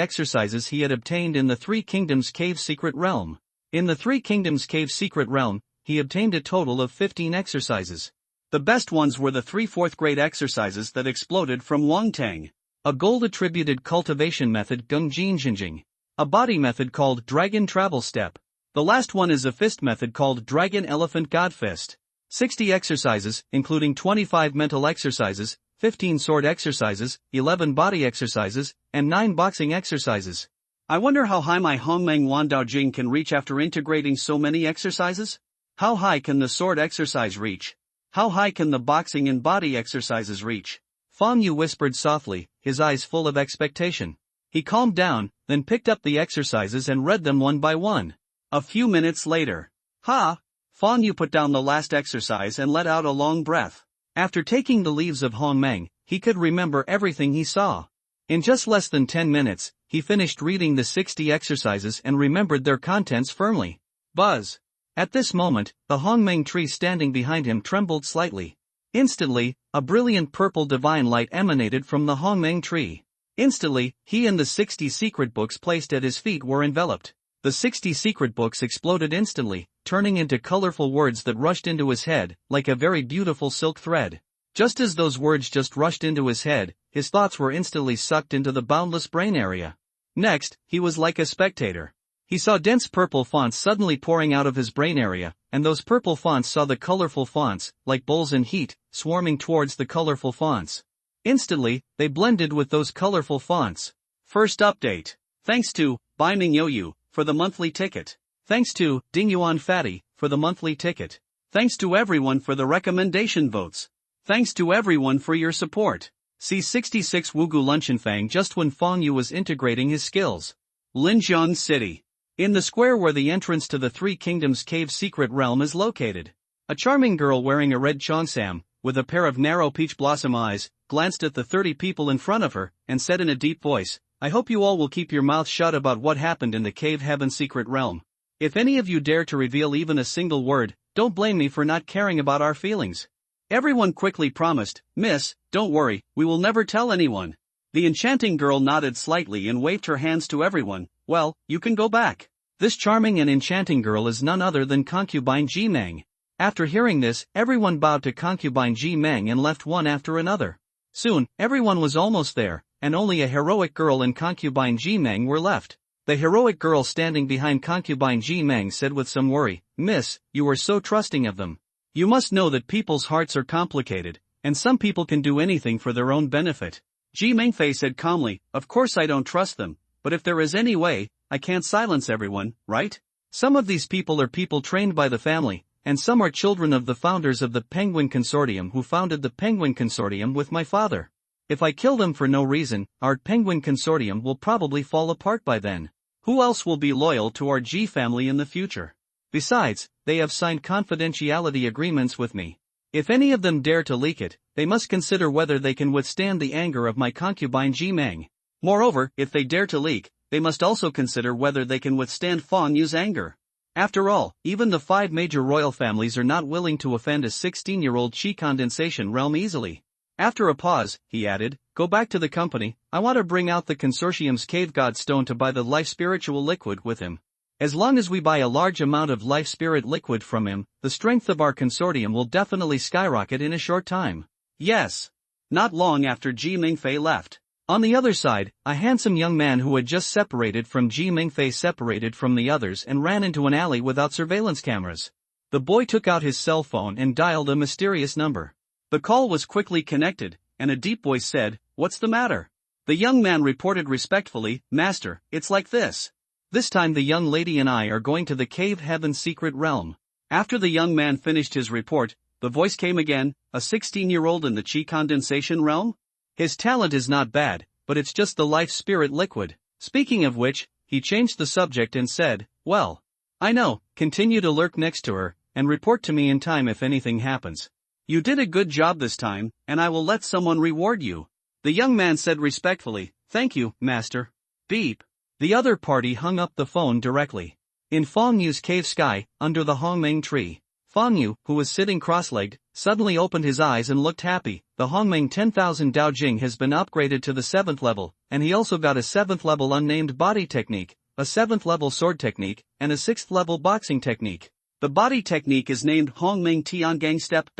exercises he had obtained in the Three Kingdoms Cave Secret Realm. In the Three Kingdoms Cave Secret Realm, he obtained a total of 15 exercises. The best ones were the 3 fourth-grade exercises that exploded from Wang Tang, a gold-attributed cultivation method Gung Jin Jinjing, a body method called Dragon Travel Step, The last one is a fist method called Dragon Elephant God Fist. 60 exercises, including 25 mental exercises, 15 sword exercises, 11 body exercises, and 9 boxing exercises. I wonder how high my Hongmeng Wandao Jing can reach after integrating so many exercises? How high can the sword exercise reach? How high can the boxing and body exercises reach? Fang Yu whispered softly, his eyes full of expectation. He calmed down, then picked up the exercises and read them one by one. A few minutes later. Ha! Fang Yu put down the last exercise and let out a long breath. After taking the leaves of Hongmeng, he could remember everything he saw. In just less than 10 minutes, he finished reading the 60 exercises and remembered their contents firmly. Buzz! At this moment, the Hongmeng tree standing behind him trembled slightly. Instantly, a brilliant purple divine light emanated from the Hongmeng tree. Instantly, he and the 60 secret books placed at his feet were enveloped. The 60 secret books exploded instantly, turning into colorful words that rushed into his head, like a very beautiful silk thread. Just as those words just rushed into his head, his thoughts were instantly sucked into the boundless brain area. Next, he was like a spectator. He saw dense purple fonts suddenly pouring out of his brain area, and those purple fonts saw the colorful fonts, like bulls in heat, swarming towards the colorful fonts. Instantly, they blended with those colorful fonts. First update. Thanks to Bai Ming Yoyu for the monthly ticket. Thanks to Ding Yuan Fatty for the monthly ticket. Thanks to everyone for the recommendation votes. Thanks to everyone for your support. C66 Wugu Lunchenfang just when Fang Yu was integrating his skills. Linjiang City. In the square where the entrance to the Three Kingdoms Cave secret realm is located. A charming girl wearing a red cheongsam, with a pair of narrow peach blossom eyes, glanced at the 30 people in front of her, and said in a deep voice, I hope you all will keep your mouth shut about what happened in the Cave Heaven secret realm. If any of you dare to reveal even a single word, don't blame me for not caring about our feelings. Everyone quickly promised, Miss, don't worry, we will never tell anyone. The enchanting girl nodded slightly and waved her hands to everyone. Well, you can go back. This charming and enchanting girl is none other than concubine Ji Meng. After hearing this, everyone bowed to concubine Ji Meng and left one after another. Soon, everyone was almost there, and only a heroic girl and concubine Ji Meng were left. The heroic girl standing behind concubine Ji Meng said with some worry, Miss, you are so trusting of them. You must know that people's hearts are complicated, and some people can do anything for their own benefit. Ji Mengfei said calmly, of course I don't trust them, but if there is any way, I can't silence everyone, right? Some of these people are people trained by the family, and some are children of the founders of the Penguin Consortium who founded the Penguin Consortium with my father. If I kill them for no reason, our Penguin Consortium will probably fall apart by then. Who else will be loyal to our G family in the future? Besides, they have signed confidentiality agreements with me. If any of them dare to leak it, they must consider whether they can withstand the anger of my concubine Ji Meng. Moreover, if they dare to leak, they must also consider whether they can withstand Fang Yu's anger. After all, even the 5 major royal families are not willing to offend a 16-year-old Qi condensation realm easily. After a pause, he added, go back to the company, I want to bring out the consortium's cave god stone to buy the life spiritual liquid with him. As long as we buy a large amount of life spirit liquid from him, the strength of our consortium will definitely skyrocket in a short time. Yes. Not long after Ji Mingfei left. On the other side, a handsome young man who had just separated from Ji Mingfei separated from the others and ran into an alley without surveillance cameras. The boy took out his cell phone and dialed a mysterious number. The call was quickly connected, and a deep voice said, "What's the matter?" The young man reported respectfully, "Master, it's like this. This time the young lady and I are going to the Cave Heaven secret realm." After the young man finished his report, the voice came again, "A 16-year-old in the Qi condensation realm? His talent is not bad, but it's just the life spirit liquid." Speaking of which, he changed the subject and said, "Well, I know, continue to lurk next to her, and report to me in time if anything happens. You did a good job this time, and I will let someone reward you." The young man said respectfully, "Thank you, master." Beep. The other party hung up the phone directly. In Fang Yu's cave sky, under the Hongmeng tree, Fang Yu, who was sitting cross-legged, suddenly opened his eyes and looked happy. The Hongmeng 10,000 Dao Jing has been upgraded to the 7th level, and he also got a 7th level unnamed body technique, a 7th level sword technique, and a 6th level boxing technique. The body technique is named Hongmeng Tiangang Step.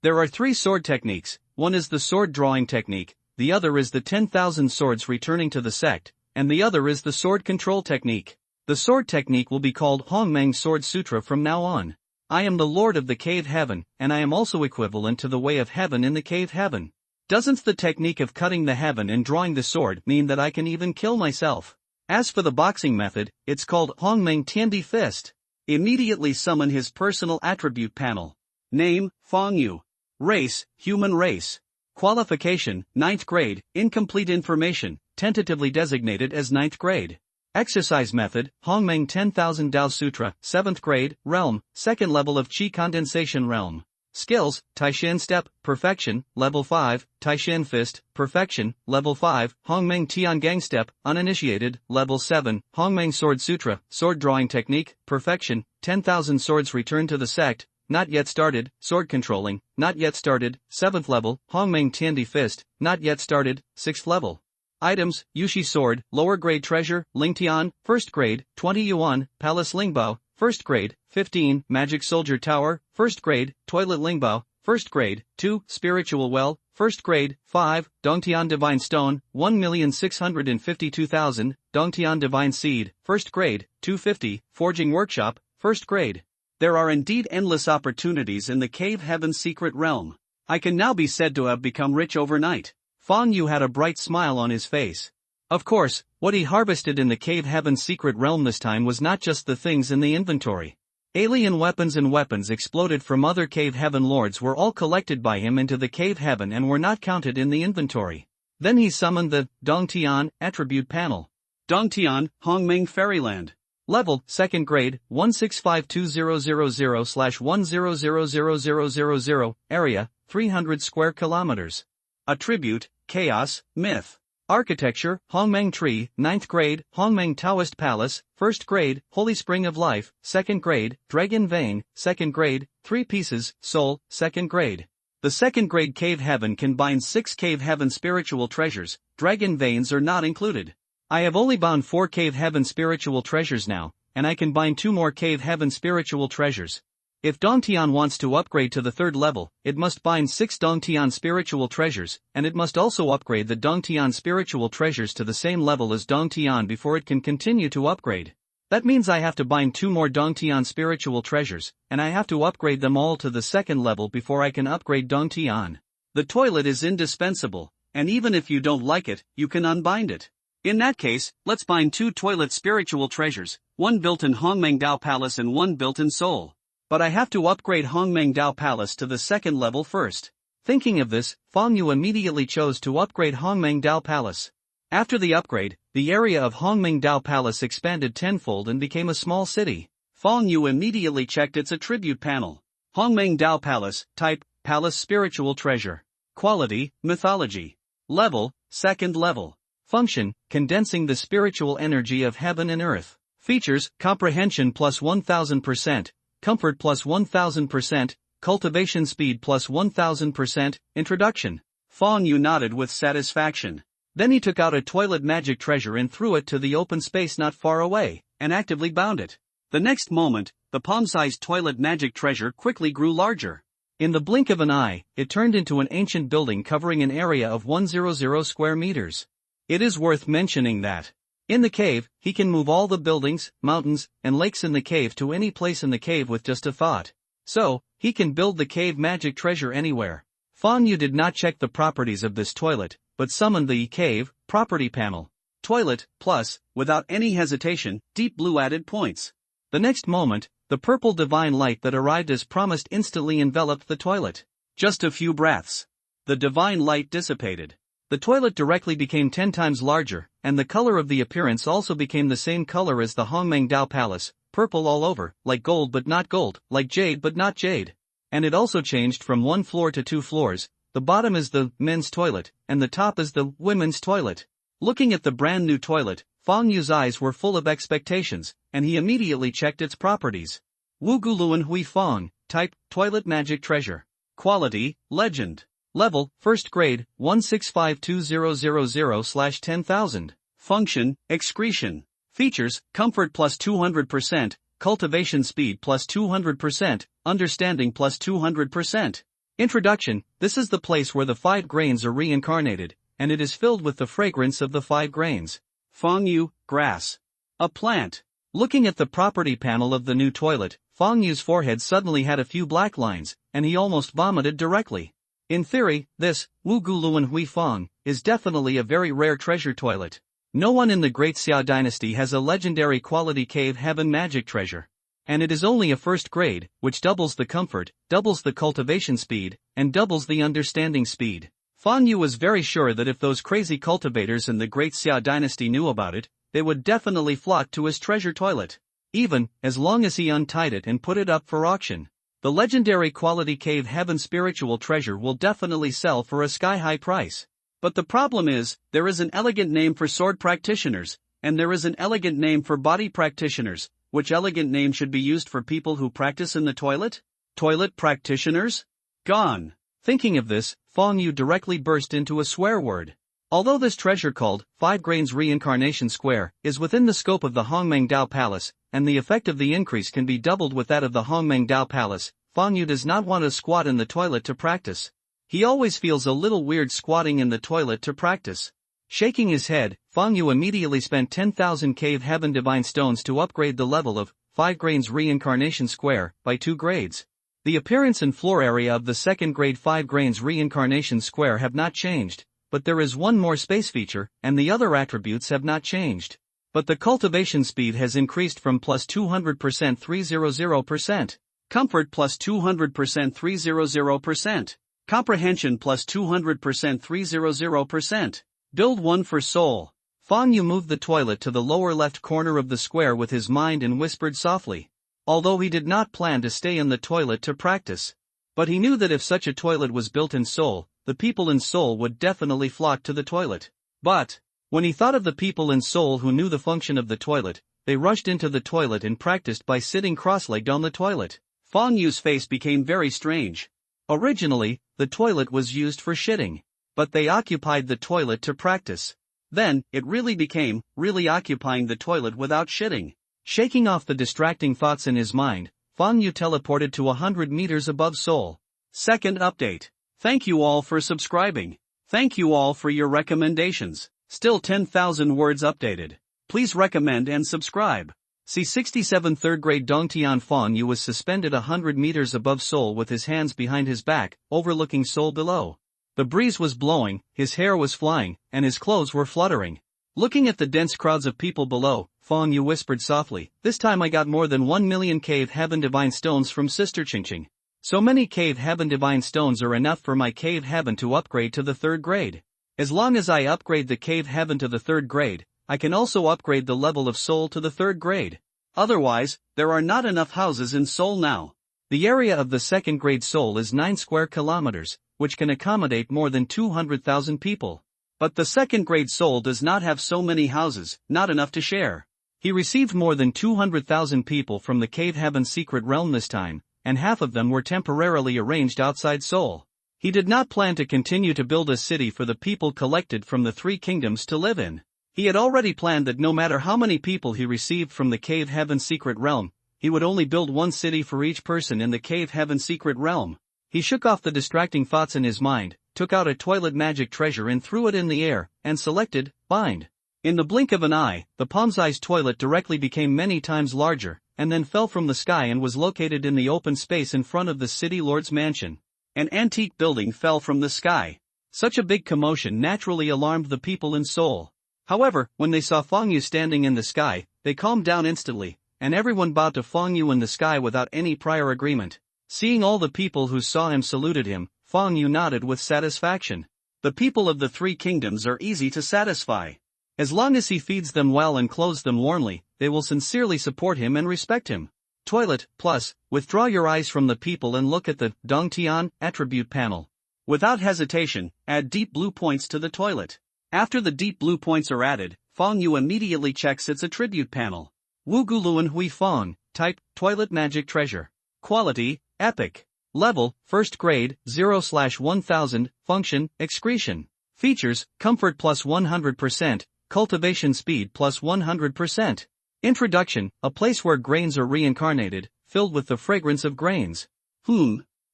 There are 3 sword techniques, one is the sword drawing technique, the other is the 10,000 swords returning to the sect, and the other is the sword control technique. The sword technique will be called Hongmeng Sword Sutra from now on. I am the Lord of the Cave Heaven, and I am also equivalent to the Way of Heaven in the Cave Heaven. Doesn't the technique of cutting the heaven and drawing the sword mean that I can even kill myself? As for the boxing method, it's called Hongmeng Tiandi Fist. Immediately summon his personal attribute panel. Name, Fong Yu. Race, human race. Qualification, 9th grade, incomplete information, tentatively designated as 9th grade. Exercise method, Hongmeng 10,000 Dao Sutra, 7th grade, realm, 2nd level of Qi condensation realm. Skills, Taishan Step, Perfection, Level 5, Taishan Fist, Perfection, Level 5, Hongmeng Tiangang Step, Uninitiated, Level 7, Hongmeng Sword Sutra, Sword Drawing Technique, Perfection, 10,000 Swords Return to the Sect, Not Yet Started, Sword Controlling, Not Yet Started, 7th Level, Hongmeng Tiandi Fist, Not Yet Started, 6th Level. Items, Yushi Sword, Lower Grade Treasure, Lingtian, 1st Grade, 20 Yuan, Palace Lingbao, 1st Grade, 15, Magic Soldier Tower, 1st Grade, Toilet Lingbao, 1st Grade, 2, Spiritual Well, 1st Grade, 5, Dongtian Divine Stone, 1,652,000, Dongtian Divine Seed, 1st Grade, 250, Forging Workshop, 1st Grade. There are indeed endless opportunities in the Cave Heaven's secret realm. I can now be said to have become rich overnight. Fong Yu had a bright smile on his face. Of course, what he harvested in the Cave Heaven's secret realm this time was not just the things in the inventory. Alien weapons and weapons exploded from other Cave Heaven lords were all collected by him into the Cave Heaven and were not counted in the inventory. Then he summoned the Dongtian attribute panel. Dongtian, Hongmeng Fairyland. Level, 2nd grade, 1652000/10000000. Area, 300 square kilometers. Attribute, Chaos, Myth. Architecture, Hongmeng Tree, 9th grade, Hongmeng Taoist Palace, 1st grade, Holy Spring of Life, 2nd grade, Dragon Vein, 2nd grade, 3 pieces, Soul, 2nd grade. The 2nd grade Cave Heaven can bind 6 Cave Heaven spiritual treasures, Dragon Veins are not included. I have only bound 4 Cave Heaven spiritual treasures now, and I can bind 2 more Cave Heaven spiritual treasures. If Dongtian wants to upgrade to the 3rd level, it must bind 6 Dongtian spiritual treasures, and it must also upgrade the Dongtian spiritual treasures to the same level as Dongtian before it can continue to upgrade. That means I have to bind 2 more Dongtian spiritual treasures, and I have to upgrade them all to the 2nd level before I can upgrade Dongtian. The toilet is indispensable, and even if you don't like it, you can unbind it. In that case, let's bind 2 toilet spiritual treasures, one built in Hongmeng Dao Palace and one built in Seoul. But I have to upgrade Hongmeng Dao Palace to the 2nd level first. Thinking of this, Fong Yu immediately chose to upgrade Hongmeng Dao Palace. After the upgrade, the area of Hongmeng Dao Palace expanded tenfold and became a small city. Fong Yu immediately checked its attribute panel. Hongmeng Dao Palace, type, Palace Spiritual Treasure. Quality, Mythology. Level, 2nd level. Function, condensing the spiritual energy of heaven and earth. Features, comprehension plus 1000%. Comfort plus 1000%, cultivation speed plus 1000%, introduction. Fong Yu nodded with satisfaction. Then he took out a toilet magic treasure and threw it to the open space not far away, and actively bound it. The next moment, the palm-sized toilet magic treasure quickly grew larger. In the blink of an eye, it turned into an ancient building covering an area of 100 square meters. It is worth mentioning that in the cave, he can move all the buildings, mountains, and lakes in the cave to any place in the cave with just a thought. So, he can build the cave magic treasure anywhere. Fong Yu did not check the properties of this toilet, but summoned the cave property panel. Toilet, plus, without any hesitation, deep blue added points. The next moment, the purple divine light that arrived as promised instantly enveloped the toilet. Just a few breaths. The divine light dissipated. The toilet directly became 10 times larger, and the color of the appearance also became the same color as the Hongmeng Dao Palace, purple all over, like gold but not gold, like jade but not jade. And it also changed from 1 floor to 2 floors, the bottom is the men's toilet, and the top is the women's toilet. Looking at the brand new toilet, Fong Yu's eyes were full of expectations, and he immediately checked its properties. Wuguluan Hui Fong, type, toilet magic treasure. Quality, legend. Level, 1st grade, 1652000/10,000. Function, excretion. Features, comfort plus 200%, cultivation speed plus 200%, understanding plus 200%. Introduction, this is the place where the 5 grains are reincarnated, and it is filled with the fragrance of the 5 grains. Fong Yu, grass. A plant. Looking at the property panel of the new toilet, Fang Yu's forehead suddenly had a few black lines, and he almost vomited directly. In theory, this, Wu Guluan Hui Fang, is definitely a very rare treasure toilet. No one in the Great Xia dynasty has a legendary quality cave heaven magic treasure. And it is only a first grade, which doubles the comfort, doubles the cultivation speed, and doubles the understanding speed. Fang Yu was very sure that if those crazy cultivators in the Great Xia dynasty knew about it, they would definitely flock to his treasure toilet. Even, as long as he untied it and put it up for auction. The legendary quality cave heaven spiritual treasure will definitely sell for a sky-high price. But the problem is, there is an elegant name for sword practitioners, and there is an elegant name for body practitioners. Which elegant name should be used for people who practice in the toilet? Toilet practitioners? Gone. Thinking of this, Fang Yu directly burst into a swear word. Although this treasure called 5 Grains Reincarnation Square is within the scope of the Hongmeng Dao Palace, and the effect of the increase can be doubled with that of the Hongmeng Dao Palace, Fang Yu does not want to squat in the toilet to practice. He always feels a little weird squatting in the toilet to practice. Shaking his head, Fang Yu immediately spent 10,000 cave heaven divine stones to upgrade the level of 5 Grains Reincarnation Square by 2 grades. The appearance and floor area of the second grade 5 Grains Reincarnation Square have not changed, but there is one more space feature, and the other attributes have not changed. But the cultivation speed has increased from plus 200% 300%, comfort plus 200% 300%, comprehension plus 200% 300%. Build one for soul. Fang Yu moved the toilet to the lower left corner of the square with his mind and whispered softly. Although he did not plan to stay in the toilet to practice. But he knew that if such a toilet was built in Seoul, the people in Seoul would definitely flock to the toilet. But, when he thought of the people in Seoul who knew the function of the toilet, they rushed into the toilet and practiced by sitting cross-legged on the toilet. Fang Yu's face became very strange. Originally, the toilet was used for shitting. But they occupied the toilet to practice. Then, it really became, really occupying the toilet without shitting. Shaking off the distracting thoughts in his mind, Fang Yu teleported to 100 meters above Seoul. Second update. Thank you all for subscribing. Thank you all for your recommendations. Still 10,000 words updated. Please recommend and subscribe. C67 third grade Dongtian Fang Yu was suspended 100 meters above Seoul with his hands behind his back, overlooking Seoul below. The breeze was blowing, his hair was flying, and his clothes were fluttering. Looking at the dense crowds of people below, Fang Yu whispered softly, "This time I got more than 1 million cave heaven divine stones from Sister Qingqing. So many cave heaven divine stones are enough for my cave heaven to upgrade to the 3rd grade. As long as I upgrade the cave heaven to the 3rd grade, I can also upgrade the level of Seoul to the 3rd grade. Otherwise, there are not enough houses in Seoul now. The area of the 2nd grade Seoul is 9 square kilometers, which can accommodate more than 200,000 people. But the 2nd grade Seoul does not have so many houses, not enough to share. He received more than 200,000 people from the Cave Heaven Secret Realm this time, and half of them were temporarily arranged outside Seoul. He did not plan to continue to build a city for the people collected from the 3 kingdoms to live in. He had already planned that no matter how many people he received from the Cave Heaven Secret Realm, he would only build one city for each person in the Cave Heaven Secret Realm. He shook off the distracting thoughts in his mind, took out a toilet magic treasure and threw it in the air, and selected, bind. In the blink of an eye, the palm-sized toilet directly became many times larger, and then fell from the sky and was located in the open space in front of the city lord's mansion. An antique building fell from the sky. Such a big commotion naturally alarmed the people in Seoul. However, when they saw Fang Yu standing in the sky, they calmed down instantly, and everyone bowed to Fang Yu in the sky without any prior agreement. Seeing all the people who saw him saluted him, Fang Yu nodded with satisfaction. The people of the 3 kingdoms are easy to satisfy. As long as he feeds them well and clothes them warmly, they will sincerely support him and respect him. Toilet, plus, withdraw your eyes from the people and look at the Dongtian attribute panel. Without hesitation, add deep blue points to the toilet. After the deep blue points are added, Fang Yu immediately checks its attribute panel. Wu Guluan Hui Fang, type, toilet magic treasure. Quality, epic. Level, 1st grade, 0/1000, function, excretion. Features, comfort plus 100%, cultivation speed plus 100%. Introduction, a place where grains are reincarnated, filled with the fragrance of grains.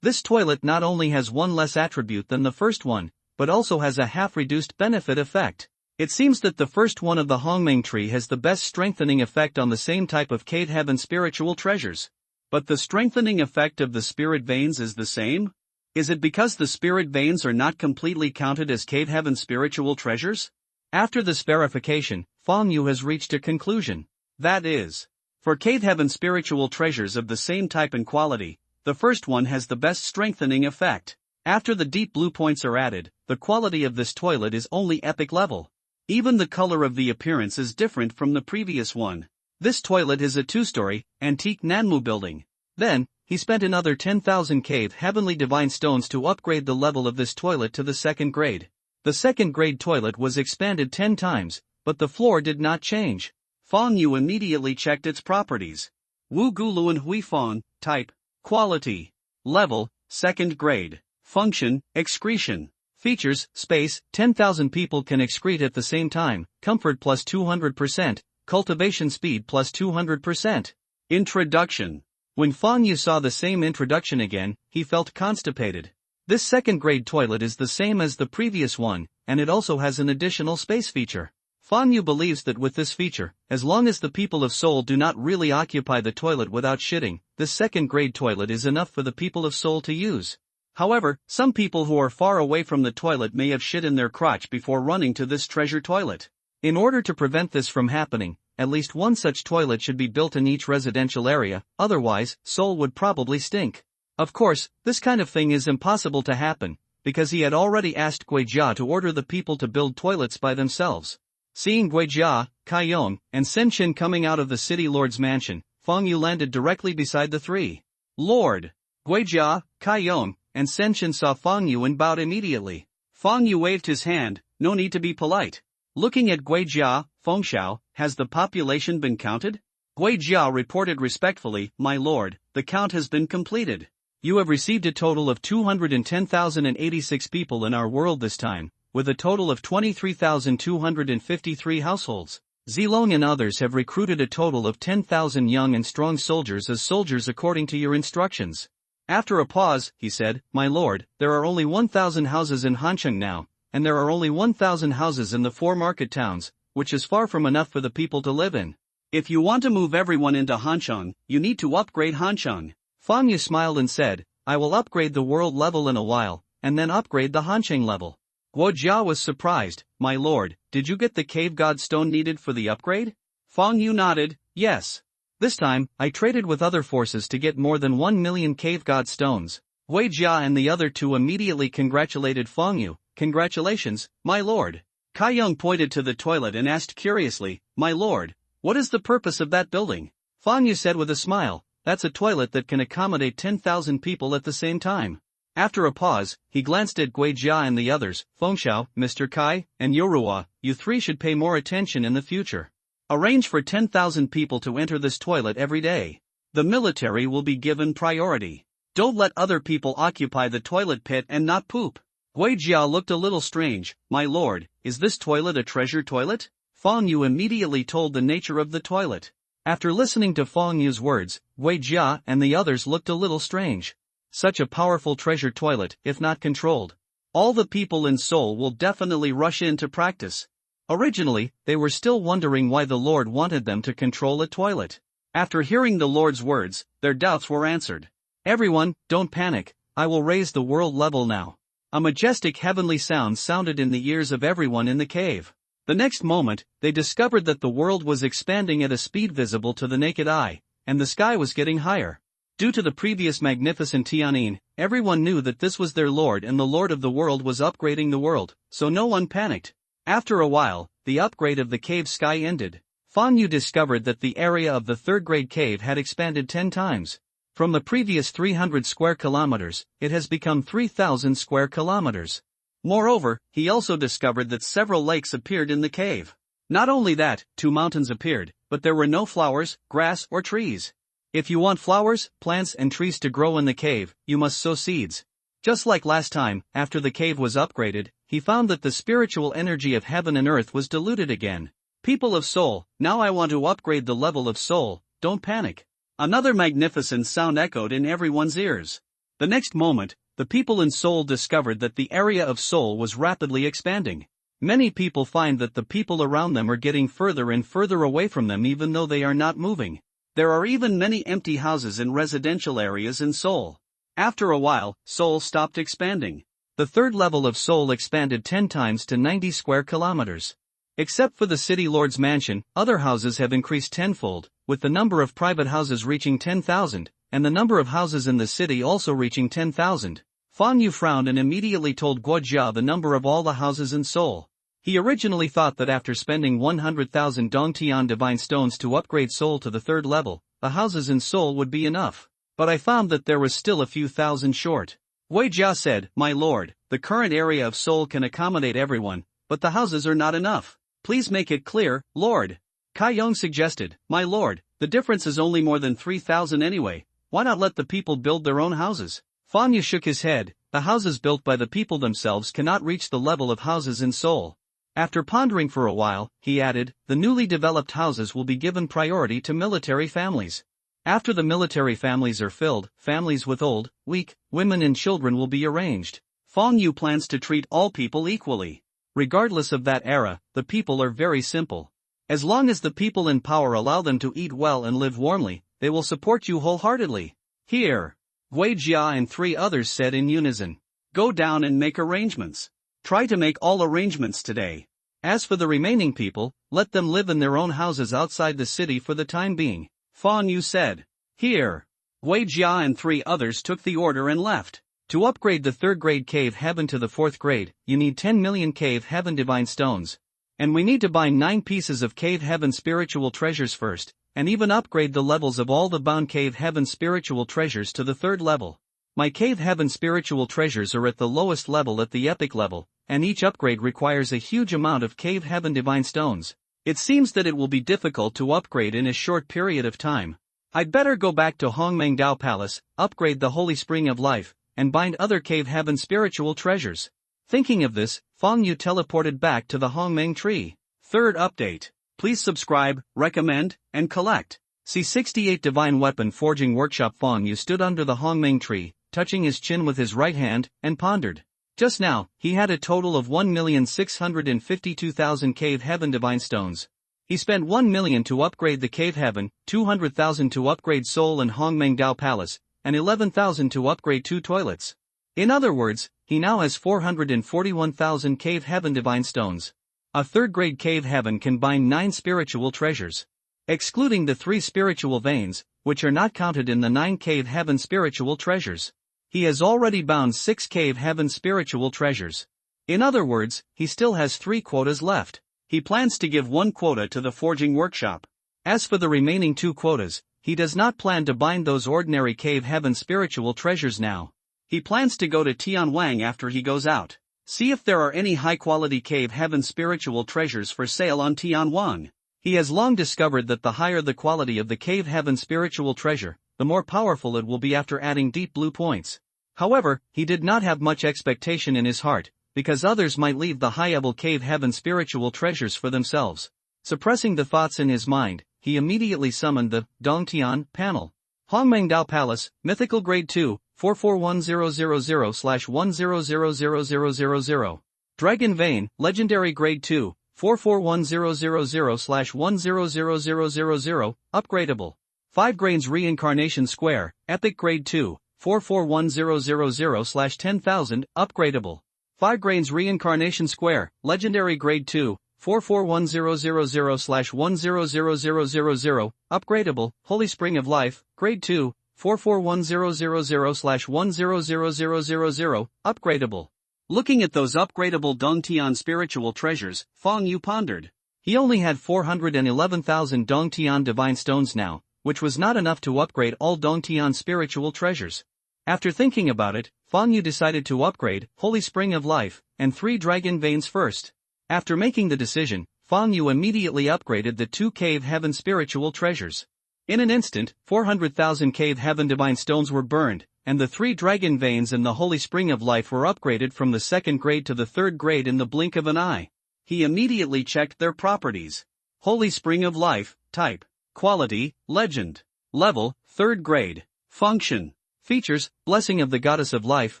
This toilet not only has one less attribute than the first one, but also has a half-reduced benefit effect. It seems that the first one of the Hongmeng tree has the best strengthening effect on the same type of cave heaven spiritual treasures. But the strengthening effect of the spirit veins is the same? Is it because the spirit veins are not completely counted as cave heaven spiritual treasures? After this verification, Fang Yu has reached a conclusion. That is, for cave heaven spiritual treasures of the same type and quality, the first one has the best strengthening effect. After the deep blue points are added, the quality of this toilet is only epic level. Even the color of the appearance is different from the previous one. This toilet is a two-story, antique Nanmu building. Then, he spent another 10,000 cave heavenly divine stones to upgrade the level of this toilet to the second grade. The second grade toilet was expanded 10 times, but the floor did not change. Fang Yu immediately checked its properties. Wu Guluan Hui Fang, type, quality, level, second grade, function, excretion. Features, space, 10,000 people can excrete at the same time, comfort plus 200%, cultivation speed plus 200%. Introduction. When Fang Yu saw the same introduction again, he felt constipated. This second grade toilet is the same as the previous one, and it also has an additional space feature. Fang Yu believes that with this feature, as long as the people of Seoul do not really occupy the toilet without shitting, this second grade toilet is enough for the people of Seoul to use. However, some people who are far away from the toilet may have shit in their crotch before running to this treasure toilet. In order to prevent this from happening, at least one such toilet should be built in each residential area, otherwise, Seoul would probably stink. Of course, this kind of thing is impossible to happen, because he had already asked Guijia to order the people to build toilets by themselves. Seeing Guijia, Kaiyong, and Senqin coming out of the city lord's mansion, Fang Yu landed directly beside the three. Lord! Guijia, Kaiyong, and Senqin saw Fang Yu and bowed immediately. Fang Yu waved his hand, no need to be polite. Looking at Guijia, Fengxiao, has the population been counted? Guijia reported respectfully, my lord, the count has been completed. You have received a total of 210,086 people in our world this time, with a total of 23,253 households. Zilong and others have recruited a total of 10,000 young and strong soldiers as soldiers according to your instructions. After a pause, he said, my lord, there are only 1,000 houses in Hancheng now, and there are only 1,000 houses in the 4 market towns, which is far from enough for the people to live in. If you want to move everyone into Hancheng, you need to upgrade Hancheng. Fang Yu smiled and said, I will upgrade the world level in a while, and then upgrade the Hancheng level. Guojia was surprised, my lord, did you get the cave god stone needed for the upgrade? Fang Yu nodded, yes. This time, I traded with other forces to get more than 1 million cave god stones. Guijia and the other two immediately congratulated Fang Yu, congratulations, my lord. Kaiyong pointed to the toilet and asked curiously, my lord, what is the purpose of that building? Fang Yu said with a smile, that's a toilet that can accommodate 10,000 people at the same time. After a pause, he glanced at Guijia and the others, Fengxiao, Mr. Kai, and Yorua, you three should pay more attention in the future. Arrange for 10,000 people to enter this toilet every day. The military will be given priority. Don't let other people occupy the toilet pit and not poop. Guijia looked a little strange, my lord, is this toilet a treasure toilet? Fang Yu immediately told the nature of the toilet. After listening to Fang Yu's words, Guijia and the others looked a little strange. Such a powerful treasure toilet, if not controlled. All the people in Seoul will definitely rush in to practice. Originally, they were still wondering why the Lord wanted them to control a toilet. After hearing the Lord's words, their doubts were answered. Everyone, don't panic, I will raise the world level now. A majestic heavenly sound sounded in the ears of everyone in the cave. The next moment, they discovered that the world was expanding at a speed visible to the naked eye, and the sky was getting higher. Due to the previous magnificent Tianyin, everyone knew that this was their Lord and the Lord of the world was upgrading the world, so no one panicked. After a while, the upgrade of the cave sky ended. Fang Yu discovered that the area of the third grade cave had expanded 10 times. From the previous 300 square kilometers, it has become 3,000 square kilometers. Moreover, he also discovered that several lakes appeared in the cave. Not only that, 2 mountains appeared, but there were no flowers, grass, or trees. If you want flowers, plants, and trees to grow in the cave, you must sow seeds. Just like last time, after the cave was upgraded, he found that the spiritual energy of heaven and earth was diluted again. People of Seoul, now I want to upgrade the level of Seoul, don't panic. Another magnificent sound echoed in everyone's ears. The next moment, the people in Seoul discovered that the area of Seoul was rapidly expanding. Many people find that the people around them are getting further and further away from them even though they are not moving. There are even many empty houses in residential areas in Seoul. After a while, Seoul stopped expanding. The third level of Seoul expanded 10 times to 90 square kilometers. Except for the city lord's mansion, other houses have increased tenfold, with the number of private houses reaching 10,000, and the number of houses in the city also reaching 10,000. Fang Yu frowned and immediately told Guo Jia the number of all the houses in Seoul. He originally thought that after spending 100,000 Dongtian divine stones to upgrade Seoul to the third level, the houses in Seoul would be enough. But I found that there was still a few thousand short. Wei Jia said, "My lord, the current area of Seoul can accommodate everyone, but the houses are not enough. Please make it clear, Lord." Kai Yong suggested, "My lord, the difference is only more than 3,000 anyway. Why not let the people build their own houses?" Fang Yu shook his head. The houses built by the people themselves cannot reach the level of houses in Seoul. After pondering for a while, he added, "The newly developed houses will be given priority to military families. After the military families are filled, families with old, weak, women and children will be arranged." Fang Yu plans to treat all people equally. Regardless of that era, the people are very simple. As long as the people in power allow them to eat well and live warmly, they will support you wholeheartedly. Here, Wei Jia and 3 others said in unison. "Go down and make arrangements. Try to make all arrangements today. As for the remaining people, let them live in their own houses outside the city for the time being," Fang Yu said. Here, Wei Jia and 3 others took the order and left. To upgrade the 3rd grade cave heaven to the 4th grade, you need 10 million cave heaven divine stones. And we need to bind 9 pieces of cave heaven spiritual treasures first, and even upgrade the levels of all the bound cave heaven spiritual treasures to the 3rd level. My cave heaven spiritual treasures are at the lowest level at the epic level, and each upgrade requires a huge amount of cave heaven divine stones. It seems that it will be difficult to upgrade in a short period of time. I'd better go back to Hongmengdao Palace, upgrade the Holy Spring of Life, and bind other cave heaven spiritual treasures. Thinking of this, Fang Yu teleported back to the Hongmeng tree. 3rd update. Please subscribe, recommend, and collect. C68 Divine Weapon Forging Workshop. Fang Yu stood under the Hongmeng tree, touching his chin with his right hand, and pondered. Just now, he had a total of 1,652,000 cave heaven divine stones. He spent 1 million to upgrade the cave heaven, 200,000 to upgrade Seoul and Hongmengdao Palace, and 11,000 to upgrade 2 toilets. In other words, he now has 441,000 cave heaven divine stones. A 3rd grade cave heaven can bind 9 spiritual treasures. Excluding the 3 spiritual veins, which are not counted in the 9 cave heaven spiritual treasures. He has already bound 6 cave heaven spiritual treasures. In other words, he still has 3 quotas left. He plans to give 1 quota to the forging workshop. As for the remaining 2 quotas, he does not plan to bind those ordinary cave heaven spiritual treasures now. He plans to go to Tianwang after he goes out. See if there are any high-quality cave heaven spiritual treasures for sale on Tianwang. He has long discovered that the higher the quality of the cave heaven spiritual treasure, the more powerful it will be after adding deep blue points. However, he did not have much expectation in his heart, because others might leave the high-level cave heaven spiritual treasures for themselves. Suppressing the thoughts in his mind, he immediately summoned the Dongtian panel. Hongmengdao Palace, Mythical Grade 2, 441000/10000000. Dragon Vein, Legendary Grade 2, 441000/10000000, upgradable. 5 Grains Reincarnation Square, Epic Grade 2, 441000/10,000, upgradable. 5 Grains Reincarnation Square, Legendary Grade 2, 441000/10000000, upgradable. Holy Spring of Life, Grade 2, 441000/10000000, upgradable. Looking at those upgradable Dongtian spiritual treasures, Fang Yu pondered. He only had 411,000 Dongtian divine stones now, which was not enough to upgrade all Dongtian spiritual treasures. After thinking about it, Fang Yu decided to upgrade Holy Spring of Life and 3 Dragon Veins first. After making the decision, Fang Yu immediately upgraded the 2 cave heaven spiritual treasures. In an instant, 400,000 cave heaven divine stones were burned, and the 3 Dragon Veins and the Holy Spring of Life were upgraded from the 2nd grade to the 3rd grade in the blink of an eye. He immediately checked their properties. Holy Spring of Life, Type, Quality, Legend. Level, 3rd grade. Function, Features: Blessing of the Goddess of Life,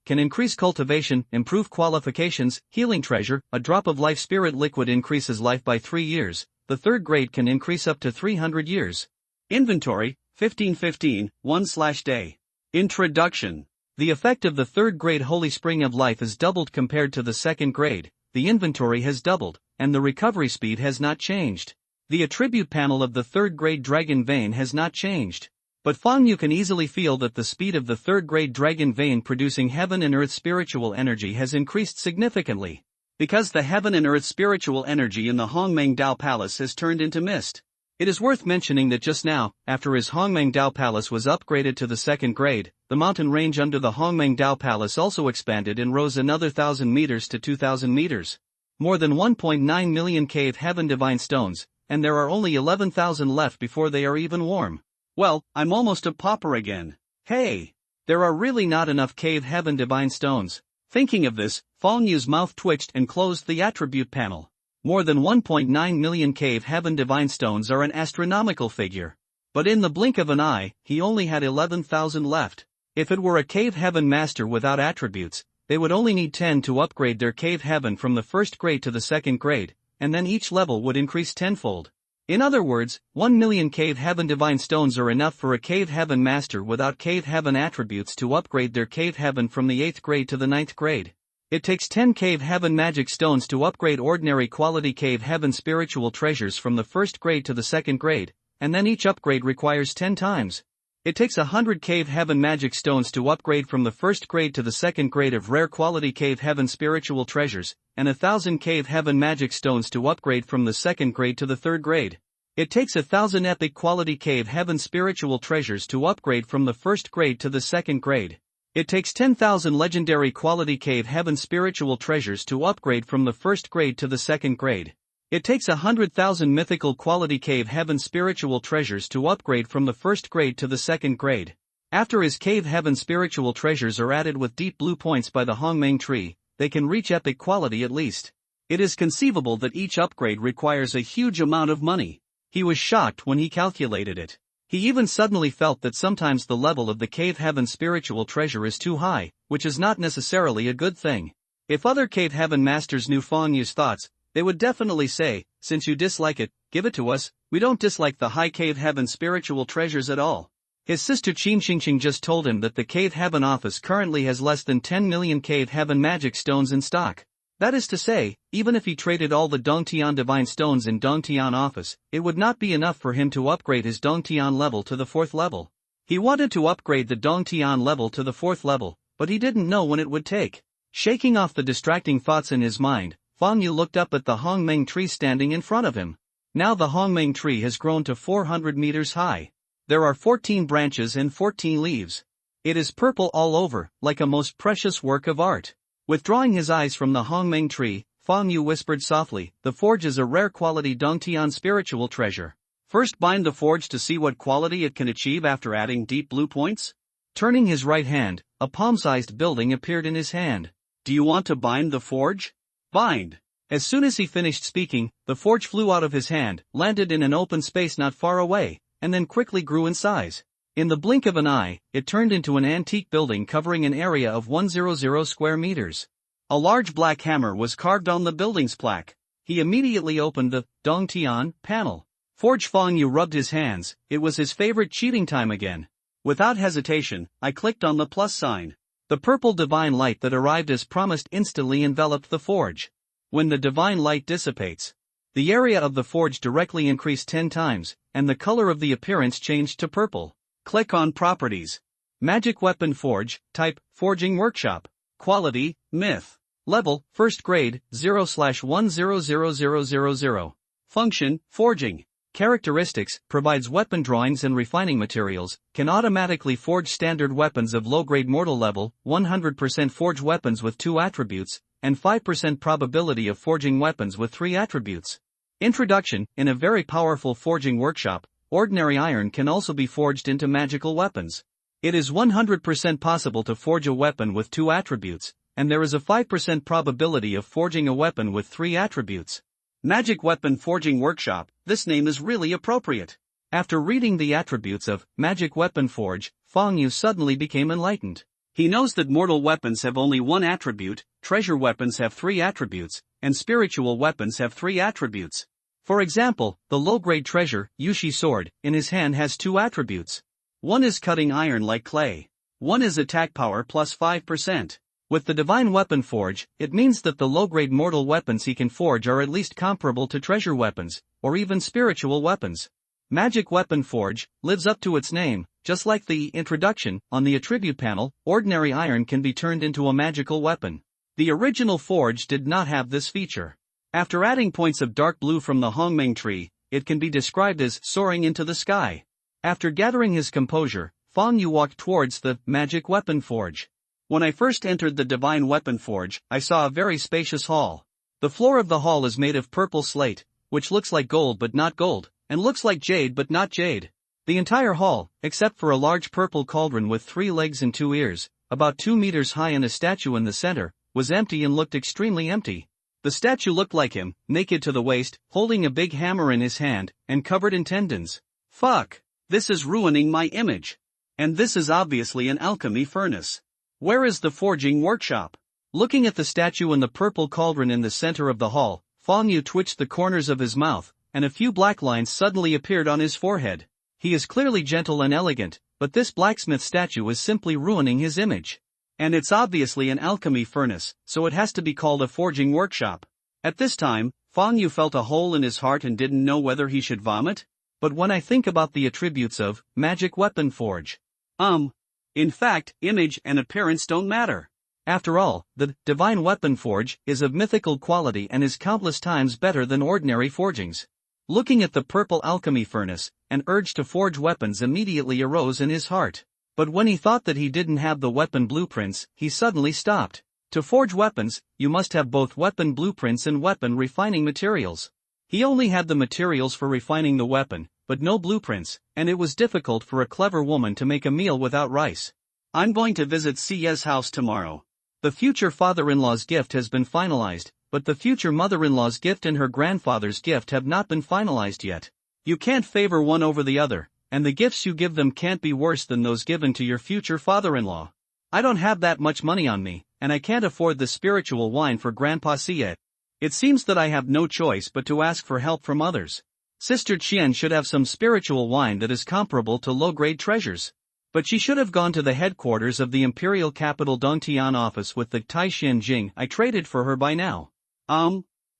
can increase cultivation, improve qualifications. Healing Treasure, a drop of life spirit liquid increases life by 3 years, the third grade can increase up to 300 years. Inventory, 1515, 1/day. Introduction. The effect of the third grade Holy Spring of Life is doubled compared to the second grade, the inventory has doubled, and the recovery speed has not changed. The attribute panel of the third grade Dragon Vein has not changed. But Fang Yu can easily feel that the speed of the third grade Dragon Vein producing heaven and earth spiritual energy has increased significantly. Because the heaven and earth spiritual energy in the Hongmeng Dao Palace has turned into mist. It is worth mentioning that just now, after his Hongmeng Dao Palace was upgraded to the second grade, the mountain range under the Hongmeng Dao Palace also expanded and rose another 1,000 meters to 2,000 meters. More than 1.9 million cave heaven divine stones, and there are only 11,000 left before they are even warm. Well, I'm almost a pauper again. Hey! There are really not enough cave heaven divine stones. Thinking of this, Fang Yu's mouth twitched and closed the attribute panel. More than 1.9 million cave heaven divine stones are an astronomical figure. But in the blink of an eye, he only had 11,000 left. If it were a cave heaven master without attributes, they would only need 10 to upgrade their cave heaven from the first grade to the second grade, and then each level would increase tenfold. In other words, 1 million cave heaven divine stones are enough for a cave heaven master without cave heaven attributes to upgrade their cave heaven from the 8th grade to the 9th grade. It takes 10 cave heaven magic stones to upgrade ordinary quality cave heaven spiritual treasures from the 1st grade to the 2nd grade, and then each upgrade requires 10 times. It takes 100 cave heaven magic stones to upgrade from the 1st grade to the 2nd grade of rare quality cave heaven spiritual treasures, and 1,000 cave heaven magic stones to upgrade from the 2nd grade to the 3rd grade. It takes 1,000 epic quality cave heaven spiritual treasures to upgrade from the 1st grade to the 2nd grade. It takes 10,000 legendary quality cave heaven spiritual treasures to upgrade from the 1st grade to the 2nd grade. It takes 100,000 mythical quality cave heaven spiritual treasures to upgrade from the 1st grade to the 2nd grade. After his cave heaven spiritual treasures are added with deep blue points by the Hongmeng tree, they can reach epic quality at least. It is conceivable that each upgrade requires a huge amount of money. He was shocked when he calculated it. He even suddenly felt that sometimes the level of the cave heaven spiritual treasure is too high, which is not necessarily a good thing. If other cave heaven masters knew Fang Yu's thoughts, they would definitely say, since you dislike it, give it to us. We don't dislike the high cave heaven spiritual treasures at all. His sister Qin Xingqing just told him that the cave heaven office currently has less than 10 million cave heaven magic stones in stock. That is to say, even if he traded all the Dongtian divine stones in Dongtian office, it would not be enough for him to upgrade his Dongtian level to the 4th level. He wanted to upgrade the Dongtian level to the 4th level, but he didn't know when it would take. Shaking off the distracting thoughts in his mind, Fang Yu looked up at the Hongmeng tree standing in front of him. Now the Hongmeng tree has grown to 400 meters high. There are 14 branches and 14 leaves. It is purple all over, like a most precious work of art. Withdrawing his eyes from the Hongmeng tree, Fang Yu whispered softly, "The forge is a rare quality Dongtian spiritual treasure. First bind the forge to see what quality it can achieve after adding deep blue points." Turning his right hand, a palm-sized building appeared in his hand. "Do you want to bind the forge? Bind." As soon as he finished speaking, the forge flew out of his hand, landed in an open space not far away, and then quickly grew in size. In the blink of an eye, it turned into an antique building covering an area of 100 square meters. A large black hammer was carved on the building's plaque. He immediately opened the Dongtian panel. Forge Fang Yu rubbed his hands. It was his favorite cheating time again. Without hesitation, I clicked on the plus sign. The purple divine light that arrived as promised instantly enveloped the forge. When the divine light dissipates, the area of the forge directly increased 10 times, and the color of the appearance changed to purple. Click on Properties. Magic Weapon Forge, Type, Forging Workshop. Quality, Myth. Level, 1st grade, 0/100000. Function, Forging. Characteristics, provides weapon drawings and refining materials, can automatically forge standard weapons of low-grade mortal level, 100% forge weapons with 2 attributes, and 5% probability of forging weapons with 3 attributes. Introduction, in a very powerful forging workshop, ordinary iron can also be forged into magical weapons. It is 100% possible to forge a weapon with 2 attributes, and there is a 5% probability of forging a weapon with 3 attributes. Magic Weapon Forging Workshop, this name is really appropriate. After reading the attributes of Magic Weapon Forge, Fang Yu suddenly became enlightened. He knows that mortal weapons have only one attribute, treasure weapons have 3 attributes, and spiritual weapons have 3 attributes. For example, the low-grade treasure, Yushi sword, in his hand has 2 attributes. One is cutting iron like clay. One is attack power plus 5%. With the Divine Weapon Forge, it means that the low-grade mortal weapons he can forge are at least comparable to treasure weapons, or even spiritual weapons. Magic Weapon Forge lives up to its name. Just like the introduction, on the attribute panel, ordinary iron can be turned into a magical weapon. The original Forge did not have this feature. After adding points of dark blue from the Hongmeng tree, it can be described as soaring into the sky. After gathering his composure, Fang Yu walked towards the Magic Weapon Forge. When I first entered the Divine Weapon Forge, I saw a very spacious hall. The floor of the hall is made of purple slate, which looks like gold but not gold, and looks like jade but not jade. The entire hall, except for a large purple cauldron with 3 legs and 2 ears, about 2 meters high and a statue in the center, was empty and looked extremely empty. The statue looked like him, naked to the waist, holding a big hammer in his hand, and covered in tendons. Fuck! This is ruining my image. And this is obviously an alchemy furnace. Where is the forging workshop? Looking at the statue and the purple cauldron in the center of the hall, Fang Yu twitched the corners of his mouth, and a few black lines suddenly appeared on his forehead. He is clearly gentle and elegant, but this blacksmith statue is simply ruining his image. And it's obviously an alchemy furnace, so it has to be called a forging workshop. At this time, Fang Yu felt a hole in his heart and didn't know whether he should vomit. But when I think about the attributes of Magic Weapon Forge, in fact, image and appearance don't matter. After all, the Divine Weapon Forge is of mythical quality and is countless times better than ordinary forgings. Looking at the purple alchemy furnace, an urge to forge weapons immediately arose in his heart. But when he thought that he didn't have the weapon blueprints, he suddenly stopped. To forge weapons, you must have both weapon blueprints and weapon refining materials. He only had the materials for refining the weapon, but no blueprints, and it was difficult for a clever woman to make a meal without rice. I'm going to visit Sia's house tomorrow. The future father-in-law's gift has been finalized, but the future mother-in-law's gift and her grandfather's gift have not been finalized yet. You can't favor one over the other, and the gifts you give them can't be worse than those given to your future father-in-law. I don't have that much money on me, and I can't afford the spiritual wine for Grandpa Sia. It seems that I have no choice but to ask for help from others. Sister Qian should have some spiritual wine that is comparable to low-grade treasures. But she should have gone to the headquarters of the imperial capital Dongtian office with the Taishan Jing I traded for her by now.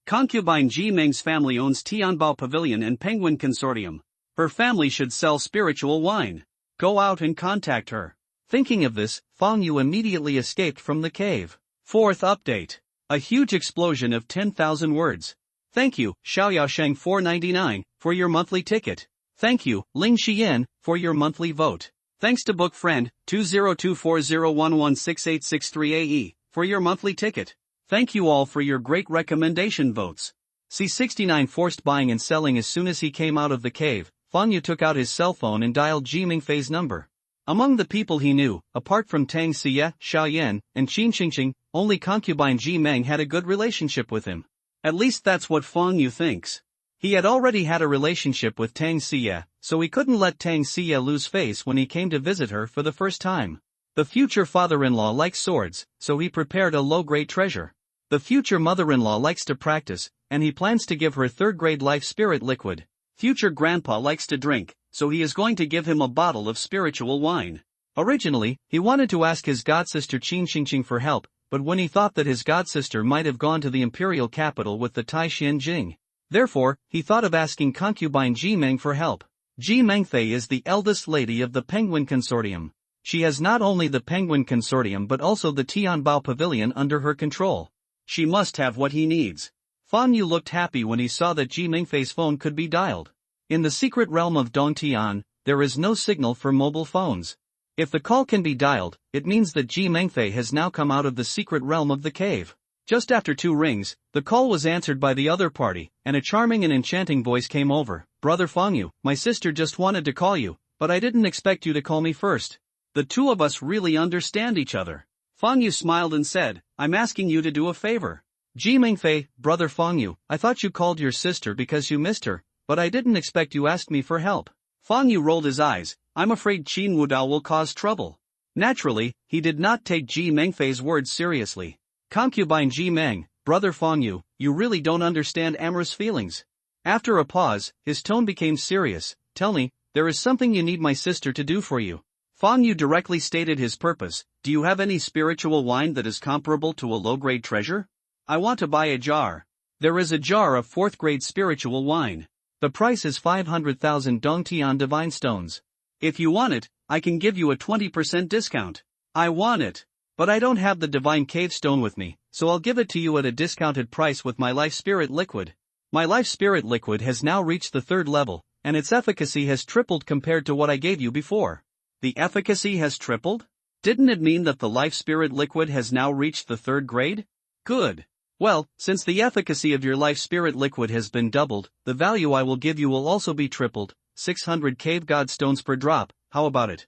Concubine Ji Meng's family owns Tianbao Pavilion and Penguin Consortium. Her family should sell spiritual wine. Go out and contact her. Thinking of this, Fang Yu immediately escaped from the cave. 4th update. A huge explosion of 10,000 words. Thank you, Xiaoyaosheng 499, for your monthly ticket. Thank you, Ling Xian, for your monthly vote. Thanks to Book Friend, 20240116863AE, for your monthly ticket. Thank you all for your great recommendation votes. C69 forced buying and selling. As soon as he came out of the cave, Fang Yu took out his cell phone and dialed Ji Mingfei's number. Among the people he knew, apart from Tang Xie, Xiao Yan, and Qin Qingqing, only concubine Ji Meng had a good relationship with him. At least that's what Fang Yu thinks. He had already had a relationship with Tang Xie, so he couldn't let Tang Xie lose face when he came to visit her for the first time. The future father-in-law likes swords, so he prepared a low-grade treasure. The future mother-in-law likes to practice, and he plans to give her third-grade life spirit liquid. Future grandpa likes to drink, so he is going to give him a bottle of spiritual wine. Originally, he wanted to ask his godsister Qin Qingqing for help, but when he thought that his godsister might have gone to the imperial capital with the Taishan Jing, therefore, he thought of asking concubine Ji Meng for help. Ji Mengfei is the eldest lady of the Penguin Consortium. She has not only the Penguin Consortium but also the Tianbao Pavilion under her control. She must have what he needs. Fang Yu looked happy when he saw that Ji Mingfei's phone could be dialed. In the secret realm of Dongtian, there is no signal for mobile phones. If the call can be dialed, it means that Ji Mingfei has now come out of the secret realm of the cave. Just after 2 rings, the call was answered by the other party, and a charming and enchanting voice came over. Brother Fang Yu, my sister just wanted to call you, but I didn't expect you to call me first. The two of us really understand each other. Fang Yu smiled and said, I'm asking you to do a favor. Ji Mingfei, Brother Fang Yu, I thought you called your sister because you missed her, but I didn't expect you asked me for help. Fang Yu rolled his eyes. I'm afraid Qin Wudao will cause trouble. Naturally, he did not take Ji Mengfei's words seriously. Concubine Ji Meng, brother Fang Yu, you really don't understand amorous feelings. After a pause, his tone became serious. Tell me, there is something you need my sister to do for you. Fang Yu directly stated his purpose. Do you have any spiritual wine that is comparable to a low-grade treasure? I want to buy a jar. There is a jar of 4th-grade spiritual wine. The price is 500,000 Dongtian divine stones. If you want it, I can give you a 20% discount. I want it. But I don't have the divine cave stone with me, so I'll give it to you at a discounted price with my life spirit liquid. My life spirit liquid has now reached the 3rd level, and its efficacy has tripled compared to what I gave you before. The efficacy has tripled? Didn't it mean that the life spirit liquid has now reached the 3rd grade? Good. Well, since the efficacy of your life spirit liquid has been doubled, the value I will give you will also be tripled, 600 cave god stones per drop. How about it?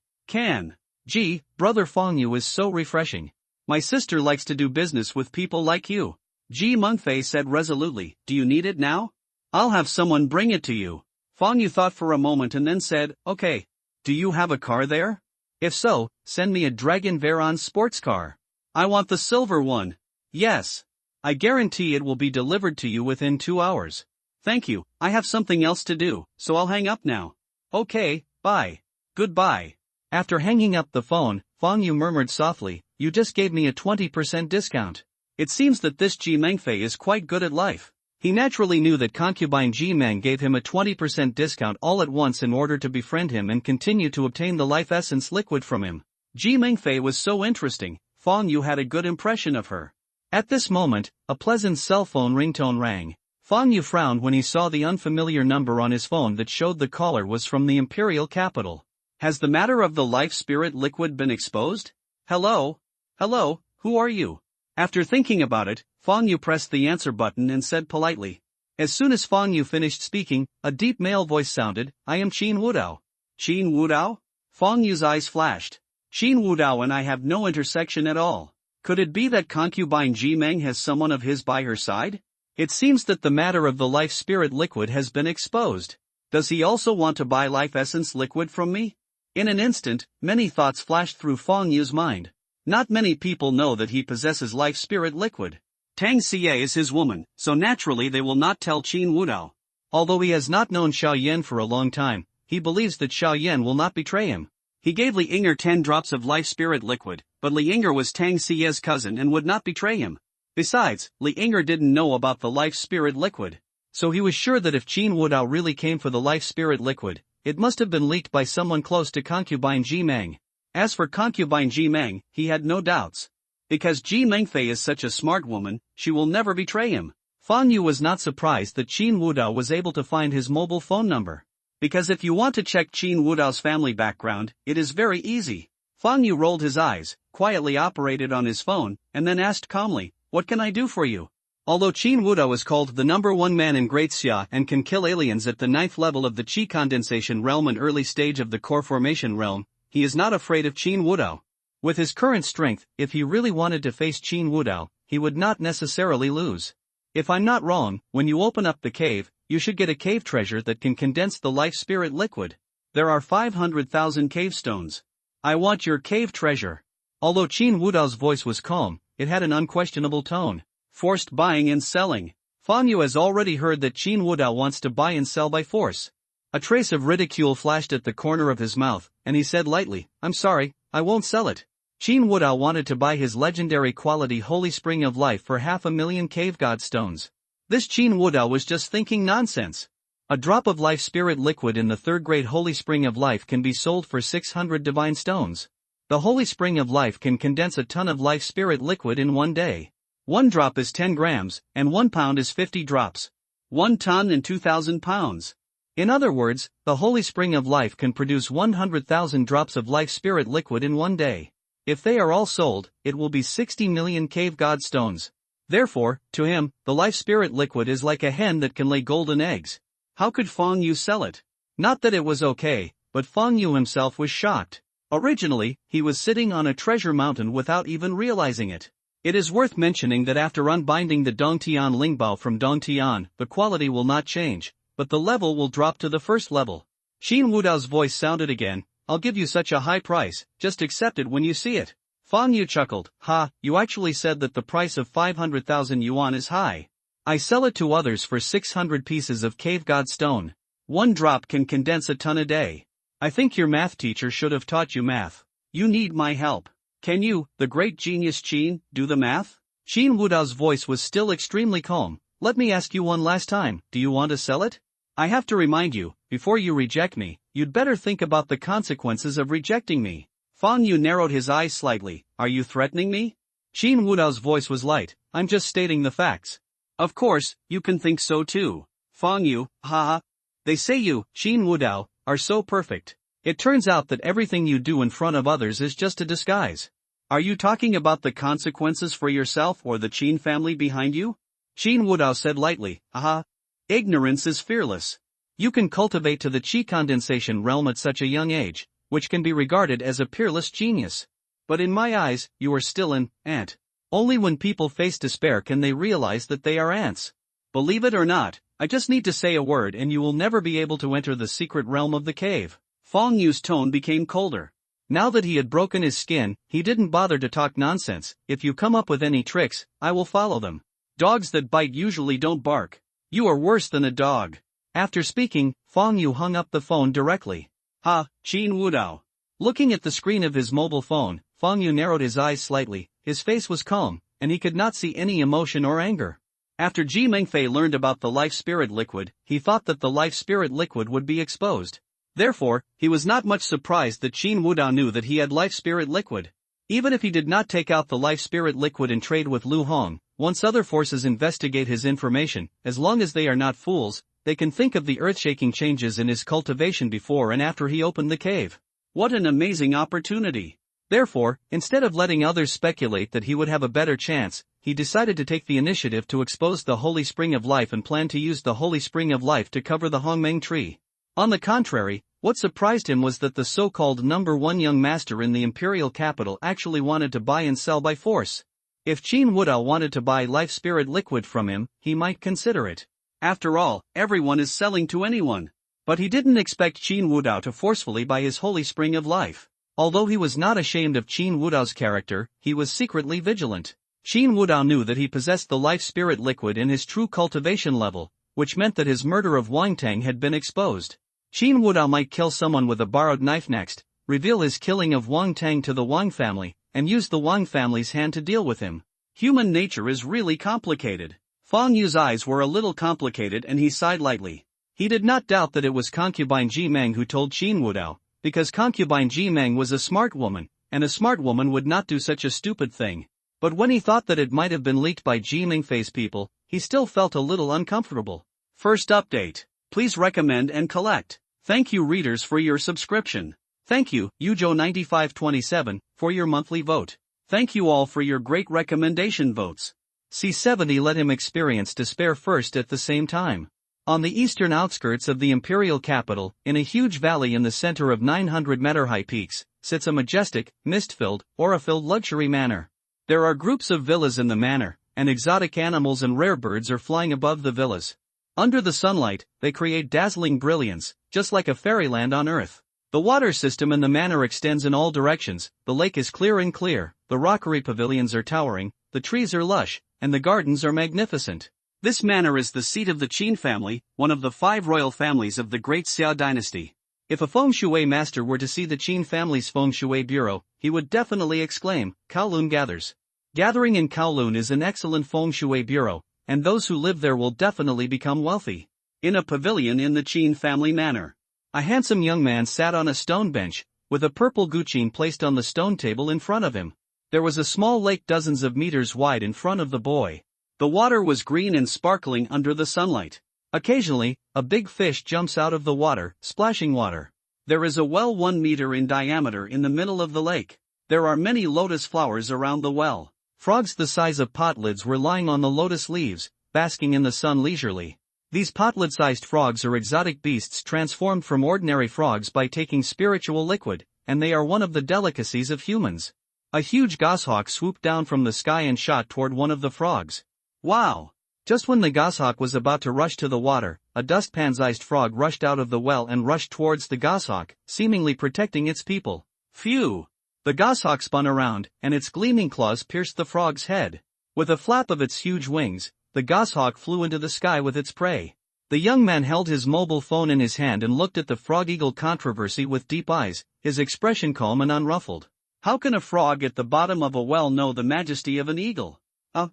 Gee, brother Fang Yu is so refreshing. My sister likes to do business with people like you. Ji Mengfei said resolutely. Do you need it now? I'll have someone bring it to you. Fang Yu thought for a moment and then said, okay. Do you have a car there? If so, send me a Dragon Veron sports car. I want the silver one. Yes. I guarantee it will be delivered to you within 2 hours. Thank you, I have something else to do, so I'll hang up now. Okay, bye. Goodbye. After hanging up the phone, Fang Yu murmured softly, you just gave me a 20% discount. It seems that this Ji Mengfei is quite good at life. He naturally knew that concubine Ji Meng gave him a 20% discount all at once in order to befriend him and continue to obtain the life essence liquid from him. Ji Mengfei was so interesting, Fang Yu had a good impression of her. At this moment, a pleasant cell phone ringtone rang. Fang Yu frowned when he saw the unfamiliar number on his phone that showed the caller was from the imperial capital. Has the matter of the life spirit liquid been exposed? Hello? Hello, who are you? After thinking about it, Fang Yu pressed the answer button and said politely. As soon as Fang Yu finished speaking, a deep male voice sounded, I am Qin Wudao. Qin Wudao? Fang Yu's eyes flashed. Qin Wudao and I have no intersection at all. Could it be that concubine Ji Meng has someone of his by her side? It seems that the matter of the life spirit liquid has been exposed. Does he also want to buy life essence liquid from me? In an instant, many thoughts flashed through Fang Yu's mind. Not many people know that he possesses life spirit liquid. Tang Xie is his woman, so naturally they will not tell Qin Wudao. Although he has not known Xiao Yan for a long time, he believes that Xiao Yan will not betray him. He gave Li Yinger 10 drops of life spirit liquid, but Li Yinger was Tang Xie's cousin and would not betray him. Besides, Li Yinger didn't know about the life spirit liquid. So he was sure that if Qin Wudao really came for the life spirit liquid, it must have been leaked by someone close to concubine Ji Meng. As for concubine Ji Meng, he had no doubts. Because Ji Mengfei is such a smart woman, she will never betray him. Fang Yu was not surprised that Qin Wudao was able to find his mobile phone number. Because if you want to check Qin Wudao's family background, it is very easy. Fang Yu rolled his eyes, quietly operated on his phone, and then asked calmly, what can I do for you? Although Qin Wudao is called the #1 man in Great Xia and can kill aliens at the 9th level of the Qi condensation realm and early stage of the core formation realm, he is not afraid of Qin Wudao. With his current strength, if he really wanted to face Qin Wudao, he would not necessarily lose. If I'm not wrong, when you open up the cave, you should get a cave treasure that can condense the life spirit liquid. There are 500,000 cave stones. I want your cave treasure. Although Qin Wudao's voice was calm, it had an unquestionable tone. Forced buying and selling. Fang Yu has already heard that Qin Wudao wants to buy and sell by force. A trace of ridicule flashed at the corner of his mouth, and he said lightly, I'm sorry, I won't sell it. Qin Wudao wanted to buy his legendary quality Holy Spring of Life for 500,000 cave god stones. This Qin Wudao was just thinking nonsense. A drop of life spirit liquid in the 3rd grade Holy Spring of Life can be sold for 600 divine stones. The Holy Spring of Life can condense a ton of life spirit liquid in 1 day. 1 drop is 10 grams, and 1 pound is 50 drops. 1 ton and 2,000 pounds. In other words, the Holy Spring of Life can produce 100,000 drops of life spirit liquid in 1 day. If they are all sold, it will be 60 million cave god stones. Therefore, to him, the life spirit liquid is like a hen that can lay golden eggs. How could Fang Yu sell it? Not that it was okay, but Fang Yu himself was shocked. Originally, he was sitting on a treasure mountain without even realizing it. It is worth mentioning that after unbinding the Dongtian Lingbao from Dongtian, the quality will not change, but the level will drop to the 1st level. Shin Wudao's voice sounded again. I'll give you such a high price, just accept it when you see it. Fang Yu chuckled. Ha, you actually said that the price of 500,000 yuan is high. I sell it to others for 600 pieces of cave god stone. One drop can condense a ton a day. I think your math teacher should have taught you math. You need my help. Can you, the great genius Qin, do the math? Shin Wudao's voice was still extremely calm. Let me ask you one last time, do you want to sell it? I have to remind you, before you reject me, you'd better think about the consequences of rejecting me. Fang Yu narrowed his eyes slightly. Are you threatening me? Shin Wudao's voice was light. I'm just stating the facts. Of course, you can think so too. Fang Yu, haha. They say you, Shin Wudao, are so perfect. It turns out that everything you do in front of others is just a disguise. Are you talking about the consequences for yourself or the Qin family behind you? Shin Wudao said lightly, aha. Ignorance is fearless. You can cultivate to the Qi condensation realm at such a young age, which can be regarded as a peerless genius. But in my eyes, you are still an ant. Only when people face despair can they realize that they are ants. Believe it or not, I just need to say a word and you will never be able to enter the secret realm of the cave. Fang Yu's tone became colder. Now that he had broken his skin, he didn't bother to talk nonsense. If you come up with any tricks, I will follow them. Dogs that bite usually don't bark. You are worse than a dog. After speaking, Fang Yu hung up the phone directly. Ha, Qin Wudao. Looking at the screen of his mobile phone, Fang Yu narrowed his eyes slightly. His face was calm, and he could not see any emotion or anger. After Ji Mengfei learned about the life spirit liquid, he thought that the life spirit liquid would be exposed. Therefore, he was not much surprised that Qin Wudao knew that he had life spirit liquid. Even if he did not take out the life spirit liquid and trade with Lu Hong, once other forces investigate his information, as long as they are not fools, they can think of the earth-shaking changes in his cultivation before and after he opened the cave. What an amazing opportunity! Therefore, instead of letting others speculate that he would have a better chance, he decided to take the initiative to expose the Holy Spring of Life and plan to use the Holy Spring of Life to cover the Hongmeng tree. On the contrary, what surprised him was that the so-called number one young master in the imperial capital actually wanted to buy and sell by force. If Qin Wudao wanted to buy life spirit liquid from him, he might consider it. After all, everyone is selling to anyone. But he didn't expect Qin Wudao to forcefully buy his Holy Spring of Life. Although he was not ashamed of Qin Wudao's character, he was secretly vigilant. Qin Wudao knew that he possessed the life spirit liquid in his true cultivation level, which meant that his murder of Wang Tang had been exposed. Qin Wudao might kill someone with a borrowed knife next, reveal his killing of Wang Tang to the Wang family, and use the Wang family's hand to deal with him. Human nature is really complicated. Fang Yu's eyes were a little complicated and he sighed lightly. He did not doubt that it was concubine Ji Meng who told Qin Wudao, because concubine Ji Meng was a smart woman, and a smart woman would not do such a stupid thing. But when he thought that it might have been leaked by Ji Mengfei's people, he still felt a little uncomfortable. First update. Please recommend and collect. Thank you readers for your subscription. Thank you, Ujo9527, for your monthly vote. Thank you all for your great recommendation votes. C70 let him experience despair first at the same time. On the eastern outskirts of the imperial capital, in a huge valley in the center of 900-meter-high peaks, sits a majestic, mist-filled, aura-filled luxury manor. There are groups of villas in the manor, and exotic animals and rare birds are flying above the villas. Under the sunlight, they create dazzling brilliance, just like a fairyland on Earth. The water system in the manor extends in all directions, the lake is clear and clear, the rockery pavilions are towering, the trees are lush, and the gardens are magnificent. This manor is the seat of the Qin family, one of the 5 royal families of the Great Xiao dynasty. If a feng shui master were to see the Qin family's feng shui bureau, he would definitely exclaim, Kowloon gathers. Gathering in Kowloon is an excellent feng shui bureau, and those who live there will definitely become wealthy. In a pavilion in the Qin family manor, a handsome young man sat on a stone bench, with a purple guqin placed on the stone table in front of him. There was a small lake dozens of meters wide in front of the boy. The water was green and sparkling under the sunlight. Occasionally, a big fish jumps out of the water, splashing water. There is a well 1 meter in diameter in the middle of the lake. There are many lotus flowers around the well. Frogs the size of pot lids were lying on the lotus leaves, basking in the sun leisurely. These pot-lid-sized frogs are exotic beasts transformed from ordinary frogs by taking spiritual liquid, and they are one of the delicacies of humans. A huge goshawk swooped down from the sky and shot toward one of the frogs. Wow! Just when the goshawk was about to rush to the water, a dustpan-sized frog rushed out of the well and rushed towards the goshawk, seemingly protecting its people. Phew! The goshawk spun around, and its gleaming claws pierced the frog's head. With a flap of its huge wings, the goshawk flew into the sky with its prey. The young man held his mobile phone in his hand and looked at the frog-eagle controversy with deep eyes, his expression calm and unruffled. How can a frog at the bottom of a well know the majesty of an eagle?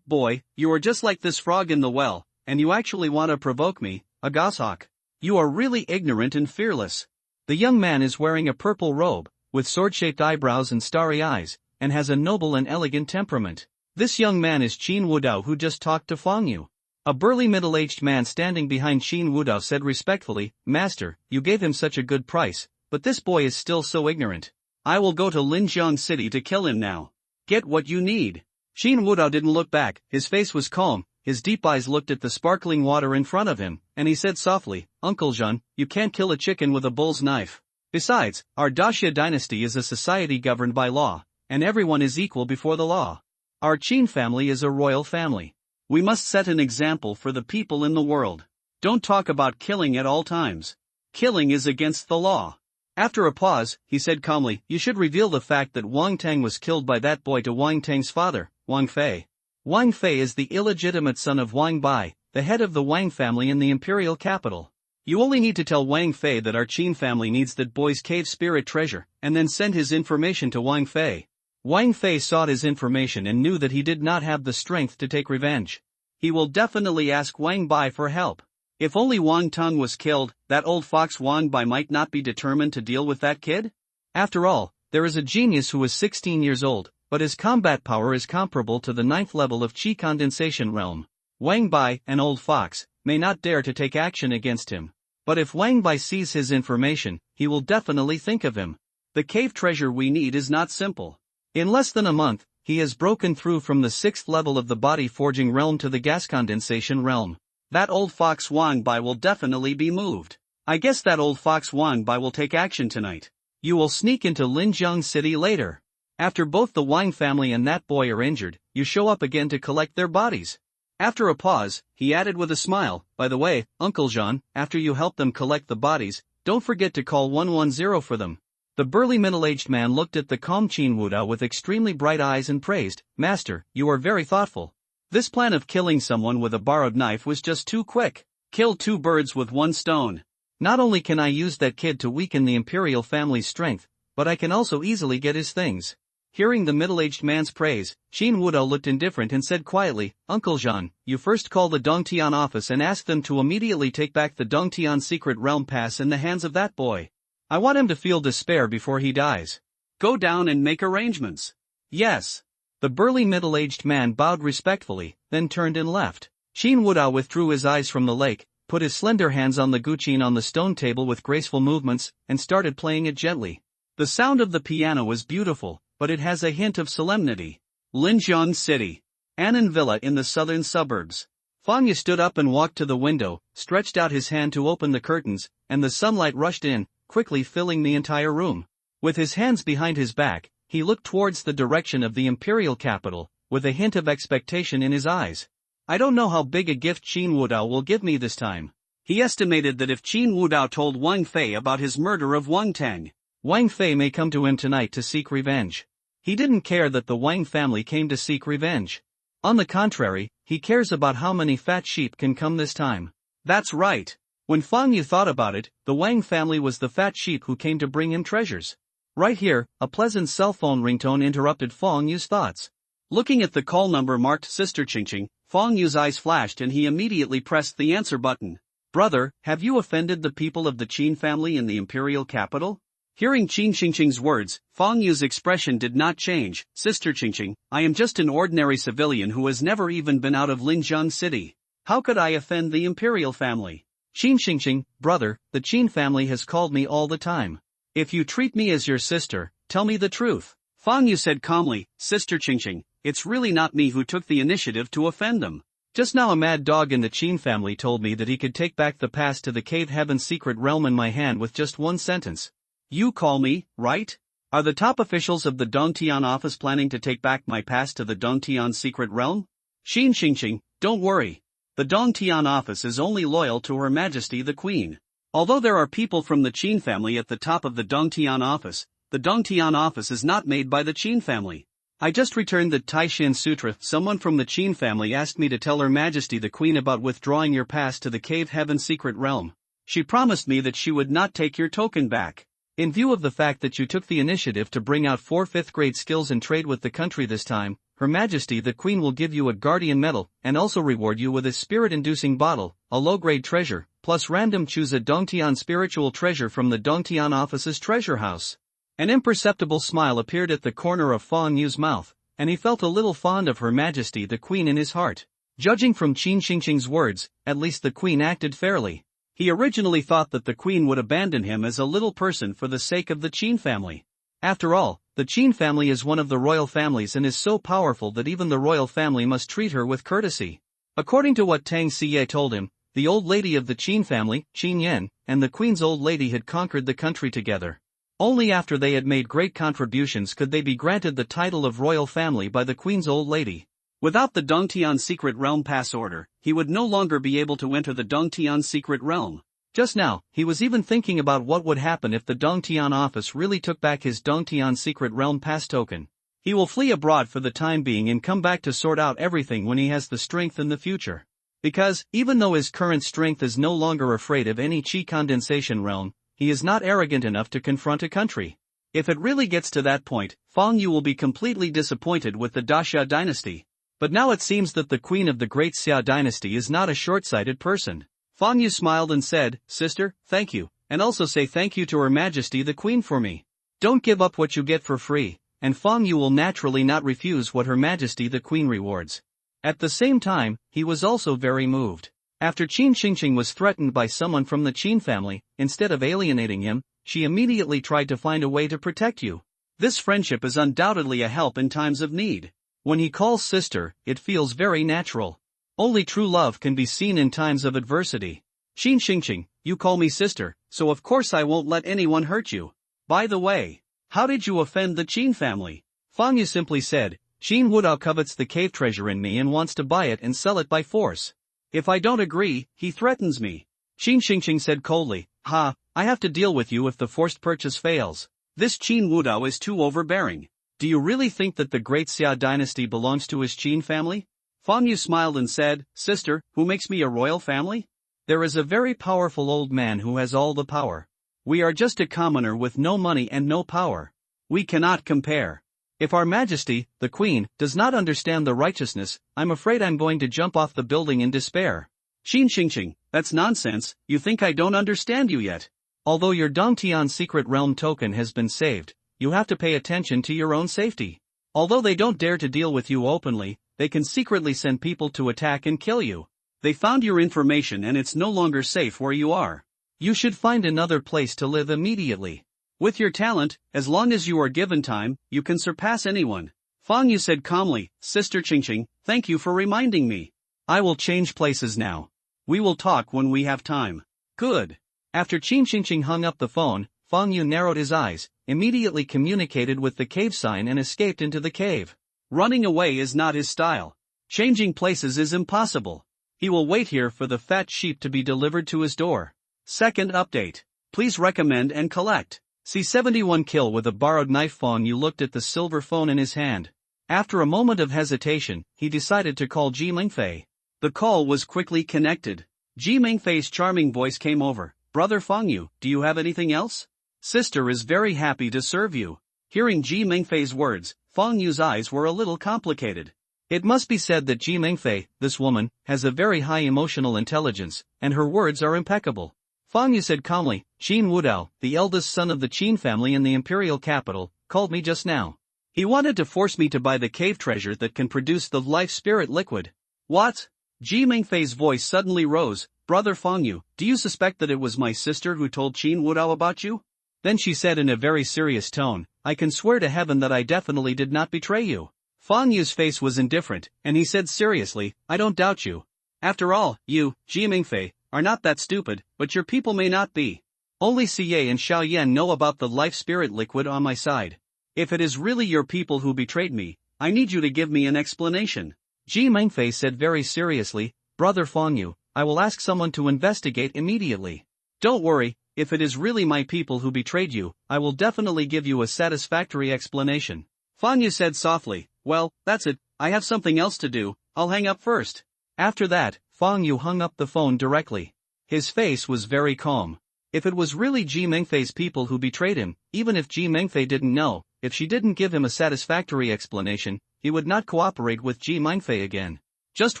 Boy, you are just like this frog in the well, and you actually want to provoke me, a goshawk. You are really ignorant and fearless. The young man is wearing a purple robe, with sword-shaped eyebrows and starry eyes, and has a noble and elegant temperament. This young man is Qin Wudao, who just talked to Fang Yu. A burly middle-aged man standing behind Qin Wudao said respectfully, "Master, you gave him such a good price, but this boy is still so ignorant. I will go to Linjiang City to kill him now. Get what you need." Qin Wudao didn't look back, his face was calm, his deep eyes looked at the sparkling water in front of him, and he said softly, "Uncle Jean, you can't kill a chicken with a bull's knife. Besides, our Daxia dynasty is a society governed by law, and everyone is equal before the law. Our Qin family is a royal family. We must set an example for the people in the world. Don't talk about killing at all times. Killing is against the law." After a pause, he said calmly, "You should reveal the fact that Wang Tang was killed by that boy to Wang Tang's father, Wang Fei. Wang Fei is the illegitimate son of Wang Bai, the head of the Wang family in the imperial capital. You only need to tell Wang Fei that our Qin family needs that boy's cave spirit treasure, and then send his information to Wang Fei." Wang Fei sought his information and knew that he did not have the strength to take revenge. He will definitely ask Wang Bai for help. If only Wang Tang was killed, that old fox Wang Bai might not be determined to deal with that kid? After all, there is a genius who is 16 years old, but his combat power is comparable to the 9th level of Qi condensation realm. Wang Bai, an old fox, may not dare to take action against him. But if Wang Bai sees his information, he will definitely think of him. The cave treasure we need is not simple. In less than a month, he has broken through from the 6th level of the body forging realm to the gas condensation realm. That old fox Wang Bai will definitely be moved. I guess that old fox Wang Bai will take action tonight. You will sneak into Linjiang City later. After both the Wang family and that boy are injured, you show up again to collect their bodies." After a pause, he added with a smile, "By the way, Uncle Jean, after you help them collect the bodies, don't forget to call 110 for them." The burly middle-aged man looked at the calm Qin Wudao with extremely bright eyes and praised, "Master, you are very thoughtful. This plan of killing someone with a borrowed knife was just too quick. Kill two birds with one stone. Not only can I use that kid to weaken the imperial family's strength, but I can also easily get his things." Hearing the middle-aged man's praise, Qin Wudao looked indifferent and said quietly, "Uncle Jean, you first call the Dongtian office and ask them to immediately take back the Dongtian secret realm pass in the hands of that boy. I want him to feel despair before he dies. Go down and make arrangements." "Yes." The burly middle-aged man bowed respectfully, then turned and left. Qin Wudao withdrew his eyes from the lake, put his slender hands on the guqin on the stone table with graceful movements, and started playing it gently. The sound of the piano is beautiful, but it has a hint of solemnity. Linjiang City. Annan Villa in the southern suburbs. Fang Yu stood up and walked to the window, stretched out his hand to open the curtains, and the sunlight rushed in, quickly filling the entire room. With his hands behind his back, he looked towards the direction of the imperial capital, with a hint of expectation in his eyes. I don't know how big a gift Qin Wudao will give me this time. He estimated that if Qin Wudao told Wang Fei about his murder of Wang Tang, Wang Fei may come to him tonight to seek revenge. He didn't care that the Wang family came to seek revenge. On the contrary, he cares about how many fat sheep can come this time. That's right. When Fang Yu thought about it, the Wang family was the fat sheep who came to bring him treasures. Right here, a pleasant cell phone ringtone interrupted Fang Yu's thoughts. Looking at the call number marked Sister Qingqing, Fang Yu's eyes flashed and he immediately pressed the answer button. "Brother, have you offended the people of the Qin family in the imperial capital?" Hearing Qin Qingqing's words, Fang Yu's expression did not change. "Sister Qingqing, I am just an ordinary civilian who has never even been out of Linjiang City. How could I offend the imperial family?" "Qin Qingqing, brother, the Qin family has called me all the time. If you treat me as your sister, tell me the truth." Fang Yu said calmly, "Sister Qingqing, it's really not me who took the initiative to offend them. Just now a mad dog in the Qin family told me that he could take back the pass to the cave heaven's secret realm in my hand with just one sentence. You call me, right? Are the top officials of the Dongtian office planning to take back my pass to the Dongtian secret realm?" "Qin Qingqing, don't worry. The Dongtian office is only loyal to Her Majesty the Queen. Although there are people from the Qin family at the top of the Dongtian office, the Dongtian office is not made by the Qin family. I just returned the Taishin Sutra. Someone from the Qin family asked me to tell Her Majesty the Queen about withdrawing your pass to the Cave Heaven secret realm. She promised me that she would not take your token back. In view of the fact that you took the initiative to bring out 4 5th-grade skills and trade with the country this time, Her Majesty the Queen will give you a Guardian Medal, and also reward you with a spirit-inducing bottle, a low-grade treasure, plus random choose a Dongtian spiritual treasure from the Dongtian office's treasure house. An imperceptible smile appeared at the corner of Fang Yu's mouth, and he felt a little fond of Her Majesty the Queen in his heart. Judging from Qin Xingqing's words, at least the Queen acted fairly. He originally thought that the Queen would abandon him as a little person for the sake of the Qin family. After all, the Qin family is one of the royal families and is so powerful that even the royal family must treat her with courtesy. According to what Tang Xie told him, the old lady of the Qin family, Qin Yan, and the Queen's old lady had conquered the country together. Only after they had made great contributions could they be granted the title of royal family by the Queen's old lady. Without the Dongtian secret realm pass order, he would no longer be able to enter the Dongtian secret realm. Just now, he was even thinking about what would happen if the Dongtian office really took back his Dongtian secret realm pass token. He will flee abroad for the time being and come back to sort out everything when he has the strength in the future. Because, even though his current strength is no longer afraid of any Qi condensation realm, he is not arrogant enough to confront a country. If it really gets to that point, Fang Yu will be completely disappointed with the Daxia dynasty. But now it seems that the queen of the great Xia dynasty is not a short-sighted person. Fang Yu smiled and said, "Sister, thank you, and also say thank you to Her Majesty the Queen for me. Don't give up what you get for free," and Fang Yu will naturally not refuse what Her Majesty the Queen rewards. At the same time, he was also very moved. After Qin Xingqing was threatened by someone from the Qin family, instead of alienating him, she immediately tried to find a way to protect you. This friendship is undoubtedly a help in times of need. When he calls sister, it feels very natural. Only true love can be seen in times of adversity. Qin Xingqing, you call me sister, so of course I won't let anyone hurt you. By the way, how did you offend the Qin family? Fang Yu simply said, Qin Wudao covets the cave treasure in me and wants to buy it and sell it by force. If I don't agree, he threatens me. Qin Xingqing said coldly, I have to deal with you if the forced purchase fails. This Qin Wudao is too overbearing. Do you really think that the great Xia dynasty belongs to his Qin family? Fang Yu smiled and said, Sister, who makes me a royal family? There is a very powerful old man who has all the power. We are just a commoner with no money and no power. We cannot compare. If Our Majesty, the Queen, does not understand the righteousness, I'm afraid I'm going to jump off the building in despair. Qin Xingqing, that's nonsense, you think I don't understand you yet. Although your Dongtian secret realm token has been saved, you have to pay attention to your own safety. Although they don't dare to deal with you openly, they can secretly send people to attack and kill you. They found your information and it's no longer safe where you are. You should find another place to live immediately. With your talent, as long as you are given time, you can surpass anyone. Fang Yu said calmly, Sister Xingqing, thank you for reminding me. I will change places now. We will talk when we have time. Good. After Qin Xingqing hung up the phone, Fang Yu narrowed his eyes, immediately communicated with the cave sign and escaped into the cave. Running away is not his style. Changing places is impossible. He will wait here for the fat sheep to be delivered to his door. Second update. Please recommend and collect. C71 kill with a borrowed knife. Fang Yu looked at the silver phone in his hand. After a moment of hesitation, he decided to call Ji Mingfei. The call was quickly connected. Ji Mingfei's charming voice came over. Brother Fang Yu, do you have anything else? Sister is very happy to serve you. Hearing Ji Mingfei's words, Fang Yu's eyes were a little complicated. It must be said that Ji Mingfei, this woman, has a very high emotional intelligence, and her words are impeccable. Fang Yu said calmly, Qin Wudao, the eldest son of the Qin family in the imperial capital, called me just now. He wanted to force me to buy the cave treasure that can produce the life spirit liquid. What? Ji Mingfei's voice suddenly rose. Brother Fang Yu, do you suspect that it was my sister who told Qin Wudao about you? Then she said in a very serious tone, I can swear to heaven that I definitely did not betray you. Fang Yu's face was indifferent, and he said seriously, I don't doubt you. After all, you, Ji Mingfei, are not that stupid, but your people may not be. Only Xie and Xiao Yan know about the life spirit liquid on my side. If it is really your people who betrayed me, I need you to give me an explanation. Ji Mingfei said very seriously, Brother Fong Yu, I will ask someone to investigate immediately. Don't worry, if it is really my people who betrayed you, I will definitely give you a satisfactory explanation. Fong Yu said softly, well, that's it, I have something else to do, I'll hang up first. After that, Fong Yu hung up the phone directly. His face was very calm. If it was really Ji Mengfei's people who betrayed him, even if Ji Mengfei didn't know, if she didn't give him a satisfactory explanation, he would not cooperate with Ji Mengfei again. Just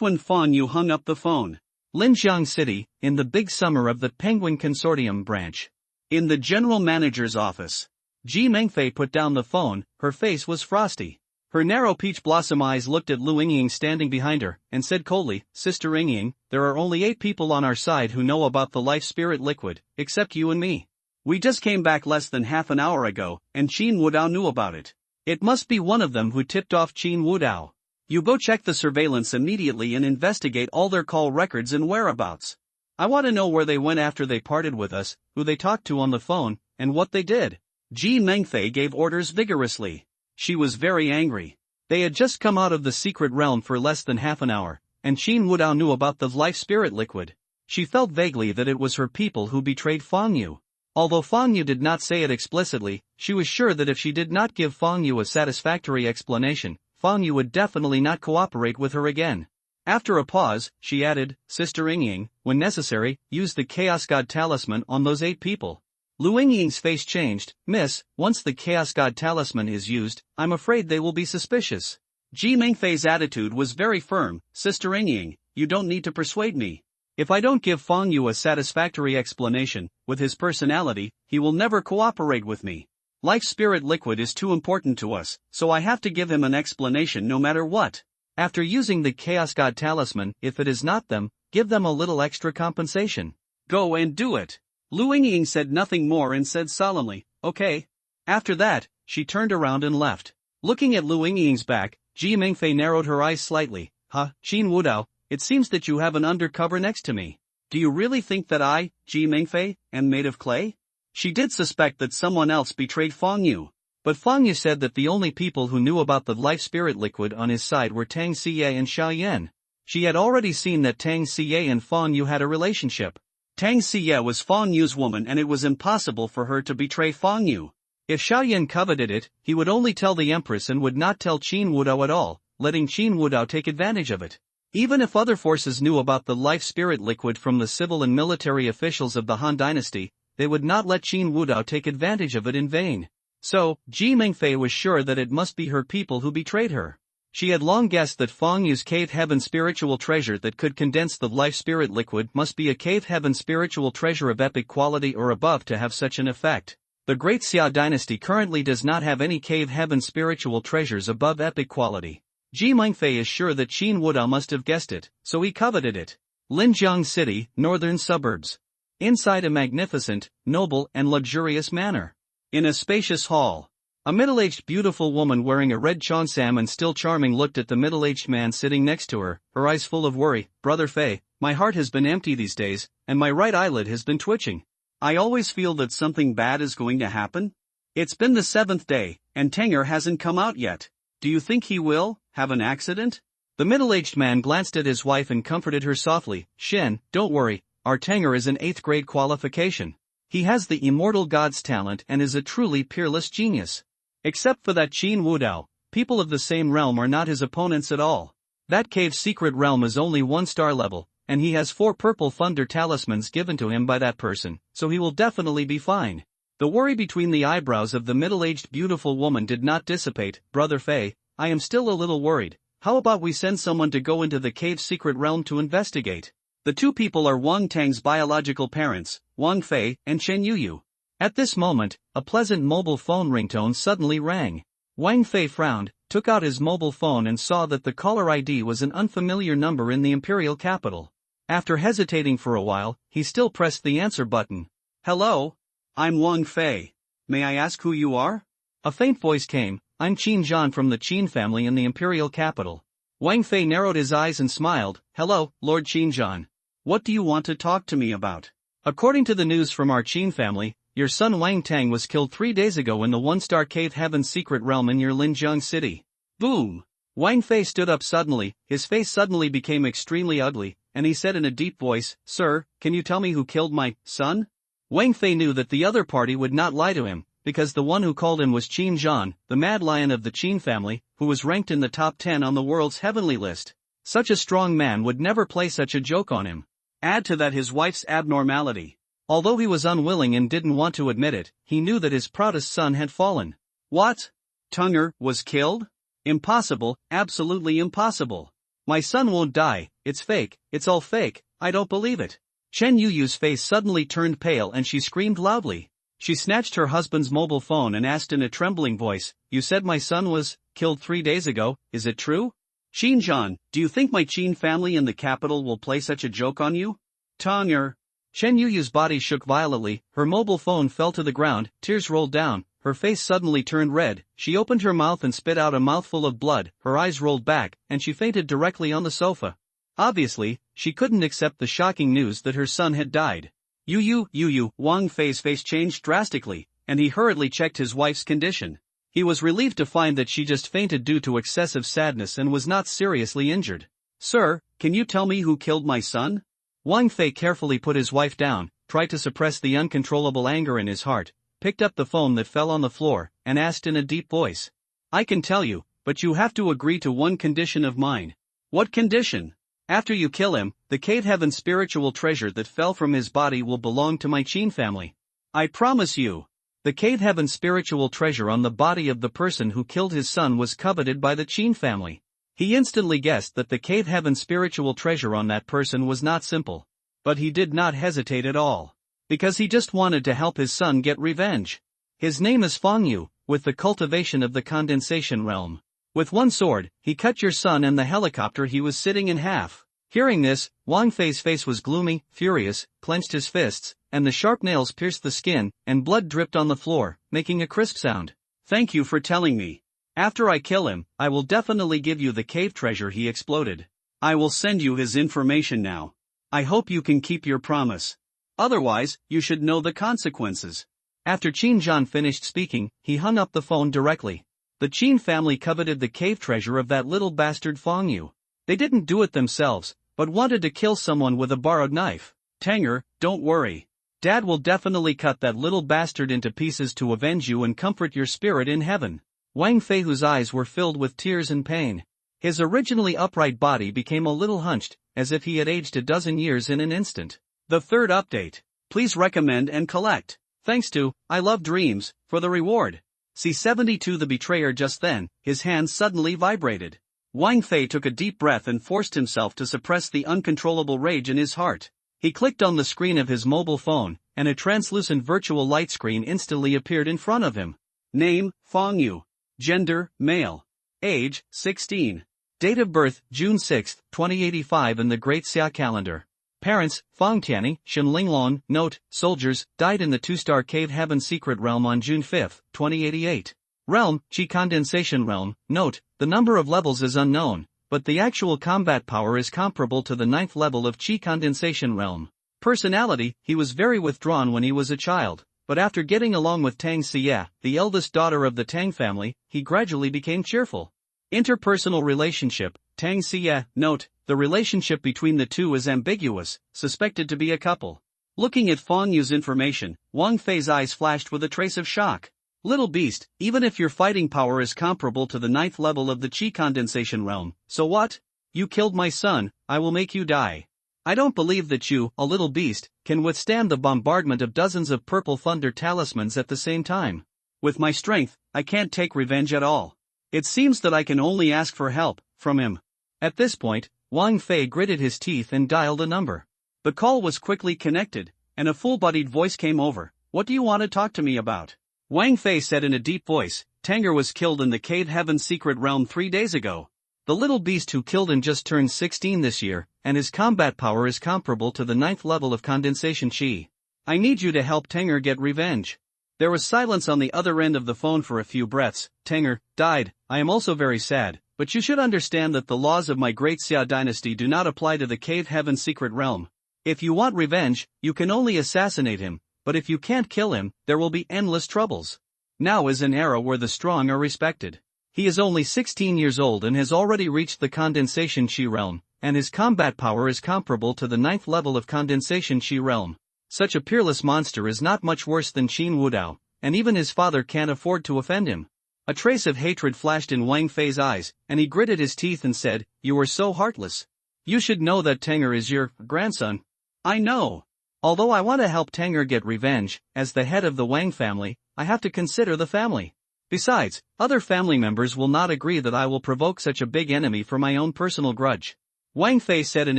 when Fong Yu hung up the phone, Linjiang City, in the big summer of the Penguin Consortium branch. In the general manager's office, Ji Mengfei put down the phone, her face was frosty. Her narrow peach blossom eyes looked at Lu Yingying standing behind her, and said coldly, Sister Yingying, there are only 8 people on our side who know about the life spirit liquid, except you and me. We just came back less than half an hour ago, and Qin Wudao knew about it. It must be one of them who tipped off Qin Wudao. You go check the surveillance immediately and investigate all their call records and whereabouts. I want to know where they went after they parted with us, who they talked to on the phone, and what they did. Ji Mengfei gave orders vigorously. She was very angry. They had just come out of the secret realm for less than half an hour, and Qin Wudao knew about the life spirit liquid. She felt vaguely that it was her people who betrayed Fong Yu. Although Fong Yu did not say it explicitly, she was sure that if she did not give Fong Yu a satisfactory explanation, Fong Yu would definitely not cooperate with her again. After a pause, she added, Sister Yingying, when necessary, use the Chaos God Talisman on those 8 people. Lu Yingying's face changed, Miss, once the Chaos God Talisman is used, I'm afraid they will be suspicious. Ji Mengfei's attitude was very firm, Sister Yingying, you don't need to persuade me. If I don't give Fong Yu a satisfactory explanation, with his personality, he will never cooperate with me. Life spirit liquid is too important to us, so I have to give him an explanation no matter what. After using the Chaos God Talisman, if it is not them, give them a little extra compensation. Go and do it. Lu Yingying said nothing more and said solemnly, okay. After that, she turned around and left. Looking at Lu Yingying's back, Ji Mengfei narrowed her eyes slightly. Qin Wudao, it seems that you have an undercover next to me. Do you really think that I, Ji Mengfei, am made of clay? She did suspect that someone else betrayed Fong Yu. But Fong Yu said that the only people who knew about the life spirit liquid on his side were Tang Siye and Xiao Yan. She had already seen that Tang Siye and Fong Yu had a relationship. Tang Siye was Fong Yu's woman and it was impossible for her to betray Fong Yu. If Xiao Yan coveted it, he would only tell the Empress and would not tell Qin Wudao at all, letting Qin Wudao take advantage of it. Even if other forces knew about the life spirit liquid from the civil and military officials of the Han Dynasty, they would not let Qin Wudao take advantage of it in vain. So, Ji Mengfei was sure that it must be her people who betrayed her. She had long guessed that Fong Yu's cave heaven spiritual treasure that could condense the life spirit liquid must be a cave heaven spiritual treasure of epic quality or above to have such an effect. The Great Xia dynasty currently does not have any cave heaven spiritual treasures above epic quality. Ji Mengfei is sure that Qin Wudao must have guessed it, so he coveted it. Linjiang City, northern suburbs. Inside a magnificent, noble and luxurious manor. In a spacious hall. A middle-aged beautiful woman wearing a red cheongsam and still charming looked at the middle-aged man sitting next to her, her eyes full of worry. Brother Fei, my heart has been empty these days, and my right eyelid has been twitching. I always feel that something bad is going to happen. It's been the 7th day, and Tanger hasn't come out yet. Do you think he will have an accident? The middle-aged man glanced at his wife and comforted her softly. Shen, don't worry, our Tanger is an 8th grade qualification. He has the immortal god's talent and is a truly peerless genius. Except for that Qin Wudao, people of the same realm are not his opponents at all. That cave's secret realm is only 1-star level, and he has 4 purple thunder talismans given to him by that person, so he will definitely be fine. The worry between the eyebrows of the middle-aged beautiful woman did not dissipate. Brother Fei, I am still a little worried. How about we send someone to go into the cave's secret realm to investigate? The 2 people are Wang Tang's biological parents, Wang Fei and Chen Yuyu. At this moment, a pleasant mobile phone ringtone suddenly rang. Wang Fei frowned, took out his mobile phone and saw that the caller ID was an unfamiliar number in the imperial capital. After hesitating for a while, he still pressed the answer button. Hello? I'm Wang Fei. May I ask who you are? A faint voice came. I'm Qin Zhan from the Qin family in the imperial capital. Wang Fei narrowed his eyes and smiled. Hello, Lord Qin Zhan. What do you want to talk to me about? According to the news from our Qin family, your son Wang Tang was killed 3 days ago in the 1-star cave heaven secret realm in your Linjiang city. Boom! Wang Fei stood up suddenly, his face suddenly became extremely ugly, and he said in a deep voice, "Sir, can you tell me who killed my son?" Wang Fei knew that the other party would not lie to him, because the one who called him was Qin Zhan, the mad lion of the Qin family, who was ranked in the top 10 on the world's heavenly list. Such a strong man would never play such a joke on him. Add to that his wife's abnormality. Although he was unwilling and didn't want to admit it, he knew that his proudest son had fallen. What? Teng'er was killed? Impossible, absolutely impossible. My son won't die, it's fake, it's all fake, I don't believe it. Chen Yuyu's face suddenly turned pale and she screamed loudly. She snatched her husband's mobile phone and asked in a trembling voice, "You said my son was killed 3 days ago, is it true? Qin Zhan, do you think my Qin family in the capital will play such a joke on you?" Teng'er. Chen Yuyu's body shook violently, her mobile phone fell to the ground, tears rolled down, her face suddenly turned red, she opened her mouth and spit out a mouthful of blood, her eyes rolled back, and she fainted directly on the sofa. Obviously, she couldn't accept the shocking news that her son had died. Yuyu, Wang Fei's face changed drastically, and he hurriedly checked his wife's condition. He was relieved to find that she just fainted due to excessive sadness and was not seriously injured. "Sir, can you tell me who killed my son?" Wang Fei carefully put his wife down, tried to suppress the uncontrollable anger in his heart, picked up the phone that fell on the floor, and asked in a deep voice. "I can tell you, but you have to agree to one condition of mine." "What condition?" "After you kill him, the Cave Heaven spiritual treasure that fell from his body will belong to my Qin family. I promise you." The Cave Heaven spiritual treasure on the body of the person who killed his son was coveted by the Qin family. He instantly guessed that the Cave Heaven spiritual treasure on that person was not simple. But he did not hesitate at all. Because he just wanted to help his son get revenge. His name is Feng Yu, with the cultivation of the condensation realm. With one sword, he cut your son and the helicopter he was sitting in half. Hearing this, Wang Fei's face was gloomy, furious, clenched his fists, and the sharp nails pierced the skin, and blood dripped on the floor, making a crisp sound. "Thank you for telling me. After I kill him, I will definitely give you the cave treasure," he exploded. "I will send you his information now. I hope you can keep your promise. Otherwise, you should know the consequences." After Qin Zhan finished speaking, he hung up the phone directly. The Qin family coveted the cave treasure of that little bastard Feng Yu. They didn't do it themselves, but wanted to kill someone with a borrowed knife. "Teng'er, don't worry. Dad will definitely cut that little bastard into pieces to avenge you and comfort your spirit in heaven." Wang Fei, whose eyes were filled with tears and pain. His originally upright body became a little hunched, as if he had aged a dozen years in an instant. The third update. Please recommend and collect. Thanks to I Love Dreams for the reward. C72 The betrayer. Just then, his hands suddenly vibrated. Wang Fei took a deep breath and forced himself to suppress the uncontrollable rage in his heart. He clicked on the screen of his mobile phone, and a translucent virtual light screen instantly appeared in front of him. Name, Feng Yu. Gender, male. Age, 16. Date of birth, June 6, 2085 in the Great Xia calendar. Parents, Feng Tianyi, Shen Linglong. Note, soldiers, died in the 2-star Cave Heaven secret realm on June 5, 2088. Realm, Qi condensation realm. Note, the number of levels is unknown, but the actual combat power is comparable to the 9th level of Qi condensation realm. Personality, he was very withdrawn when he was a child, but after getting along with Tang Xie, the eldest daughter of the Tang family, he gradually became cheerful. Interpersonal relationship, Tang Xie. Note, the relationship between the two is ambiguous, suspected to be a couple. Looking at Feng Yu's information, Wang Fei's eyes flashed with a trace of shock. Little beast, even if your fighting power is comparable to the 9th level of the Qi condensation realm, so what? You killed my son, I will make you die. I don't believe that you, a little beast, can withstand the bombardment of dozens of purple thunder talismans at the same time. With my strength, I can't take revenge at all. It seems that I can only ask for help from him. At this point, Wang Fei gritted his teeth and dialed a number. The call was quickly connected, and a full-bodied voice came over. What do you want to talk to me about? Wang Fei said in a deep voice. Teng'er was killed in the Cave Heaven secret realm 3 days ago. The little beast who killed him just turned 16 this year, and his combat power is comparable to the 9th level of condensation Qi. I need you to help Teng'er get revenge. There was silence on the other end of the phone for a few breaths. Teng'er died. I am also very sad, but you should understand that the laws of my Great Xia dynasty do not apply to the Cave Heaven secret realm. If you want revenge, you can only assassinate him, but if you can't kill him, there will be endless troubles. Now is an era where the strong are respected. He is only 16 years old and has already reached the Condensation Chi realm, and his combat power is comparable to the 9th level of Condensation Chi realm. Such a peerless monster is not much worse than Qin Wudao, and even his father can't afford to offend him. A trace of hatred flashed in Wang Fei's eyes, and he gritted his teeth and said, "You are so heartless. You should know that Tanger is your grandson." "I know. Although I want to help Tanger get revenge, as the head of the Wang family, I have to consider the family. Besides, other family members will not agree that I will provoke such a big enemy for my own personal grudge." Wang Fei said in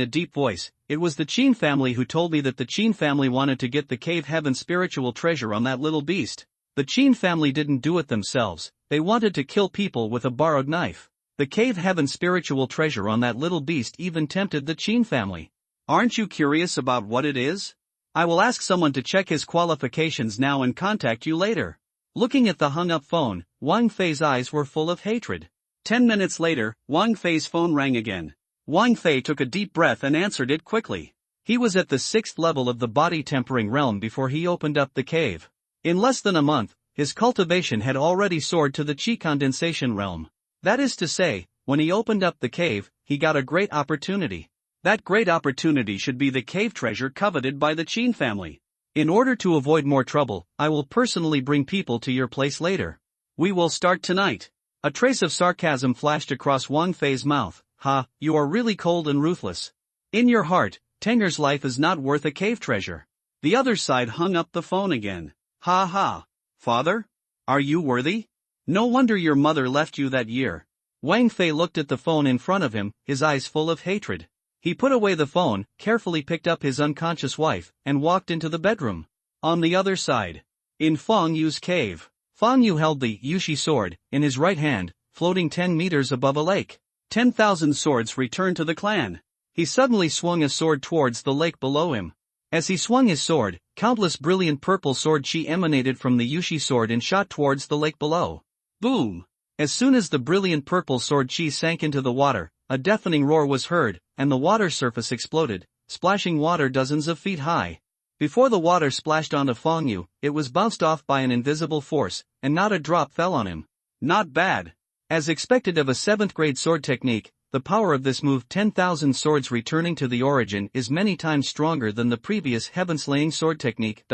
a deep voice, "It was the Qin family who told me that the Qin family wanted to get the cave heaven spiritual treasure on that little beast. The Qin family didn't do it themselves, they wanted to kill people with a borrowed knife. The cave heaven spiritual treasure on that little beast even tempted the Qin family. Aren't you curious about what it is? I will ask someone to check his qualifications now and contact you later." Looking at the hung-up phone, Wang Fei's eyes were full of hatred. 10 minutes later, Wang Fei's phone rang again. Wang Fei took a deep breath and answered it quickly. He was at the 6th level of the body tempering realm before he opened up the cave. In less than a month, his cultivation had already soared to the Qi condensation realm. That is to say, when he opened up the cave, he got a great opportunity. That great opportunity should be the cave treasure coveted by the Qin family. In order to avoid more trouble, I will personally bring people to your place later. We will start tonight. A trace of sarcasm flashed across Wang Fei's mouth. "Ha, you are really cold and ruthless. In your heart, Tanger's life is not worth a cave treasure." The other side hung up the phone again. "Ha ha. Father? Are you worthy? No wonder your mother left you that year." Wang Fei looked at the phone in front of him, his eyes full of hatred. He put away the phone, carefully picked up his unconscious wife, and walked into the bedroom. On the other side, in Fang Yu's cave, Fang Yu held the Yushi sword in his right hand, floating 10 meters above a lake. 10,000 swords returned to the clan. He suddenly swung a sword towards the lake below him. As he swung his sword, countless brilliant purple sword chi emanated from the Yushi sword and shot towards the lake below. Boom! As soon as the brilliant purple sword chi sank into the water, a deafening roar was heard, and the water surface exploded, splashing water dozens of feet high. Before the water splashed onto Fang Yu, it was bounced off by an invisible force, and not a drop fell on him. Not bad. As expected of a 7th grade sword technique, the power of this move 10,000 swords returning to the origin is many times stronger than the previous heaven-slaying sword technique.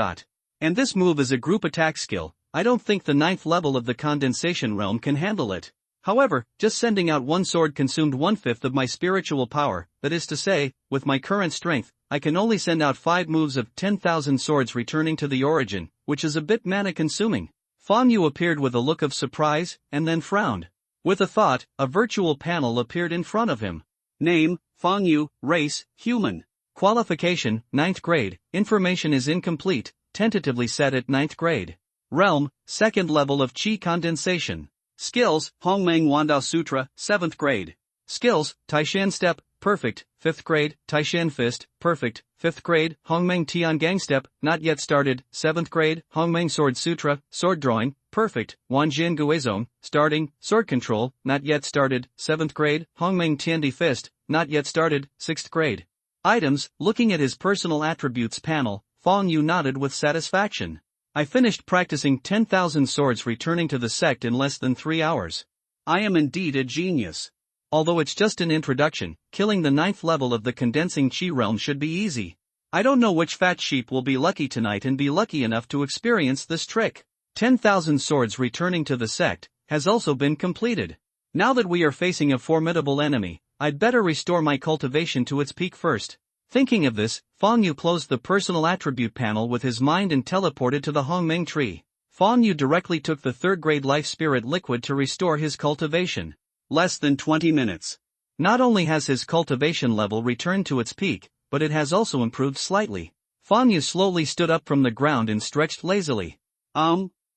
And this move is a group attack skill. I don't think the 9th level of the condensation realm can handle it. However, just sending out one sword consumed 1/5 of my spiritual power, that is to say, with my current strength, I can only send out 5 moves of 10,000 swords returning to the origin, which is a bit mana-consuming. Fang Yu appeared with a look of surprise, and then frowned. With a thought, a virtual panel appeared in front of him. Name, Fang Yu, race, human. Qualification, 9th grade, information is incomplete, tentatively set at 9th grade. Realm, 2nd level of Qi condensation. Skills, Hongmeng Wandao Sutra, 7th grade. Skills, Taishan Step, perfect, 5th grade, Taishan Fist, perfect, 5th grade, Hongmeng Tiangang Step, not yet started, 7th grade, Hongmeng Sword Sutra, sword drawing, perfect, Wanjian Guizong, starting, sword control, not yet started, 7th grade, Hongmeng Tiandi Fist, not yet started, 6th grade. Items, looking at his personal attributes panel, Fang Yu nodded with satisfaction. I finished practicing 10,000 swords returning to the sect in less than 3 hours. I am indeed a genius. Although it's just an introduction, killing the 9th level of the condensing Qi realm should be easy. I don't know which fat sheep will be lucky tonight and be lucky enough to experience this trick. 10,000 swords returning to the sect has also been completed. Now that we are facing a formidable enemy, I'd better restore my cultivation to its peak first. Thinking of this, Fang Yu closed the personal attribute panel with his mind and teleported to the Hongmeng tree. Fang Yu directly took the 3rd grade life spirit liquid to restore his cultivation. Less than 20 minutes. Not only has his cultivation level returned to its peak, but it has also improved slightly. Fang Yu slowly stood up from the ground and stretched lazily.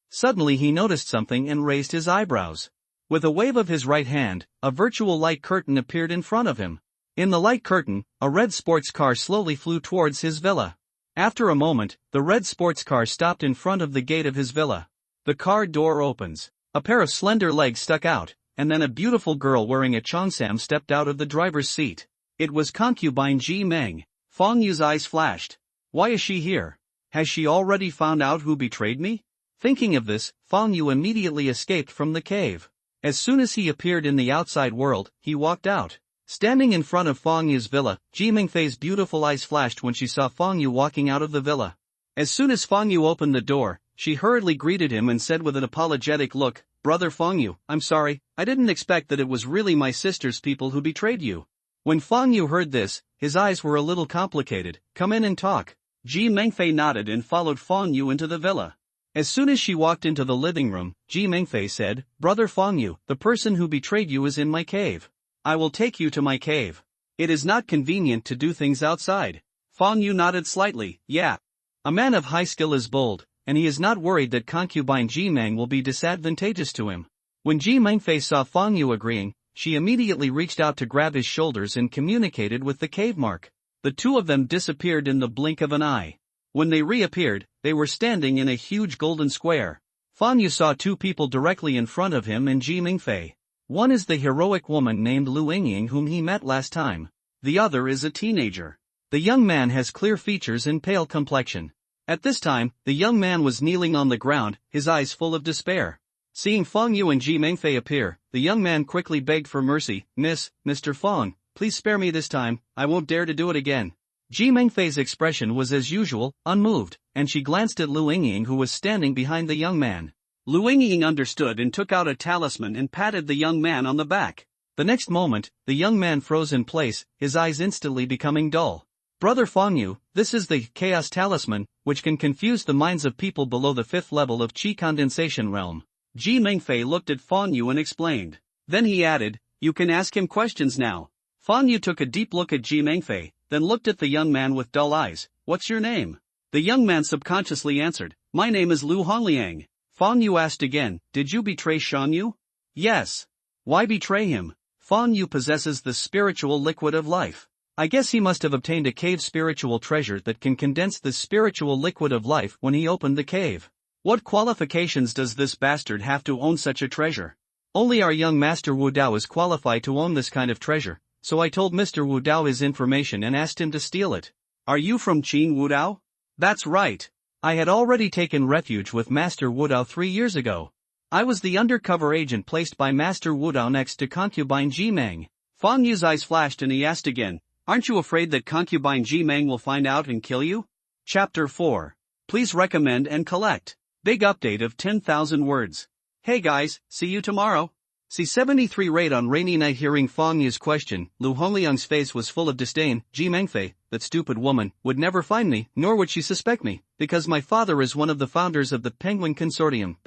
Suddenly he noticed something and raised his eyebrows. With a wave of his right hand, a virtual light curtain appeared in front of him. In the light curtain, a red sports car slowly flew towards his villa. After a moment, the red sports car stopped in front of the gate of his villa. The car door opens. A pair of slender legs stuck out, and then a beautiful girl wearing a cheongsam stepped out of the driver's seat. It was concubine Ji Meng. Fang Yu's eyes flashed. Why is she here? Has she already found out who betrayed me? Thinking of this, Fang Yu immediately escaped from the cave. As soon as he appeared in the outside world, he walked out. Standing in front of Fang Yu's villa, Ji Mingfei's beautiful eyes flashed when she saw Fang Yu walking out of the villa. As soon as Fang Yu opened the door, she hurriedly greeted him and said with an apologetic look, "Brother Fang Yu, I'm sorry, I didn't expect that it was really my sister's people who betrayed you." When Fang Yu heard this, his eyes were a little complicated. "Come in and talk." Ji Mingfei nodded and followed Fang Yu into the villa. As soon as she walked into the living room, Ji Mingfei said, "Brother Fang Yu, the person who betrayed you is in my cave. I will take you to my cave. It is not convenient to do things outside." Fang Yu nodded slightly. "Yeah. A man of high skill is bold, and he is not worried that concubine Ji Meng will be disadvantageous to him." When Ji Mingfei saw Fang Yu agreeing, she immediately reached out to grab his shoulders and communicated with the cave mark. The two of them disappeared in the blink of an eye. When they reappeared, they were standing in a huge golden square. Fang Yu saw two people directly in front of him and Ji Mingfei. One is the heroic woman named Lu Yingying whom he met last time. The other is a teenager. The young man has clear features and pale complexion. At this time, the young man was kneeling on the ground, his eyes full of despair. Seeing Fang Yu and Ji Mingfei appear, the young man quickly begged for mercy. Mr. Fang, please spare me this time, I won't dare to do it again." Ji Mingfei's expression was as usual, unmoved, and she glanced at Lu Yingying who was standing behind the young man. Lu Yingying understood and took out a talisman and patted the young man on the back. The next moment, the young man froze in place, his eyes instantly becoming dull. "Brother Fang Yu, this is the Chaos Talisman, which can confuse the minds of people below the 5th level of Qi Condensation Realm." Ji Mingfei looked at Fang Yu and explained. Then he added, "You can ask him questions now." Fang Yu took a deep look at Ji Mingfei, then looked at the young man with dull eyes. "What's your name?" The young man subconsciously answered, "My name is Lu Hongliang." Fang Yu asked again, "Did you betray Shan Yu?" "Yes." "Why betray him?" "Fang Yu possesses the spiritual liquid of life. I guess he must have obtained a cave spiritual treasure that can condense the spiritual liquid of life when he opened the cave. What qualifications does this bastard have to own such a treasure? Only our young master Wu Dao is qualified to own this kind of treasure, so I told Mr. Wu Dao his information and asked him to steal it." "Are you from Qin Wu Dao?" "That's right. I had already taken refuge with Master Wu Dao 3 years ago. I was the undercover agent placed by Master Wu Dao next to concubine Ji Meng." Fang Yu's eyes flashed and he asked again, "Aren't you afraid that concubine Ji Meng will find out and kill you?" Chapter 4. Please recommend and collect. Big update of 10,000 words. Hey guys, see you tomorrow. C73 rate on rainy night. Hearing Fang Yu's question, Lu Hongliang's face was full of disdain. "Ji Mengfei, that stupid woman, would never find me, nor would she suspect me, because my father is one of the founders of the Penguin Consortium."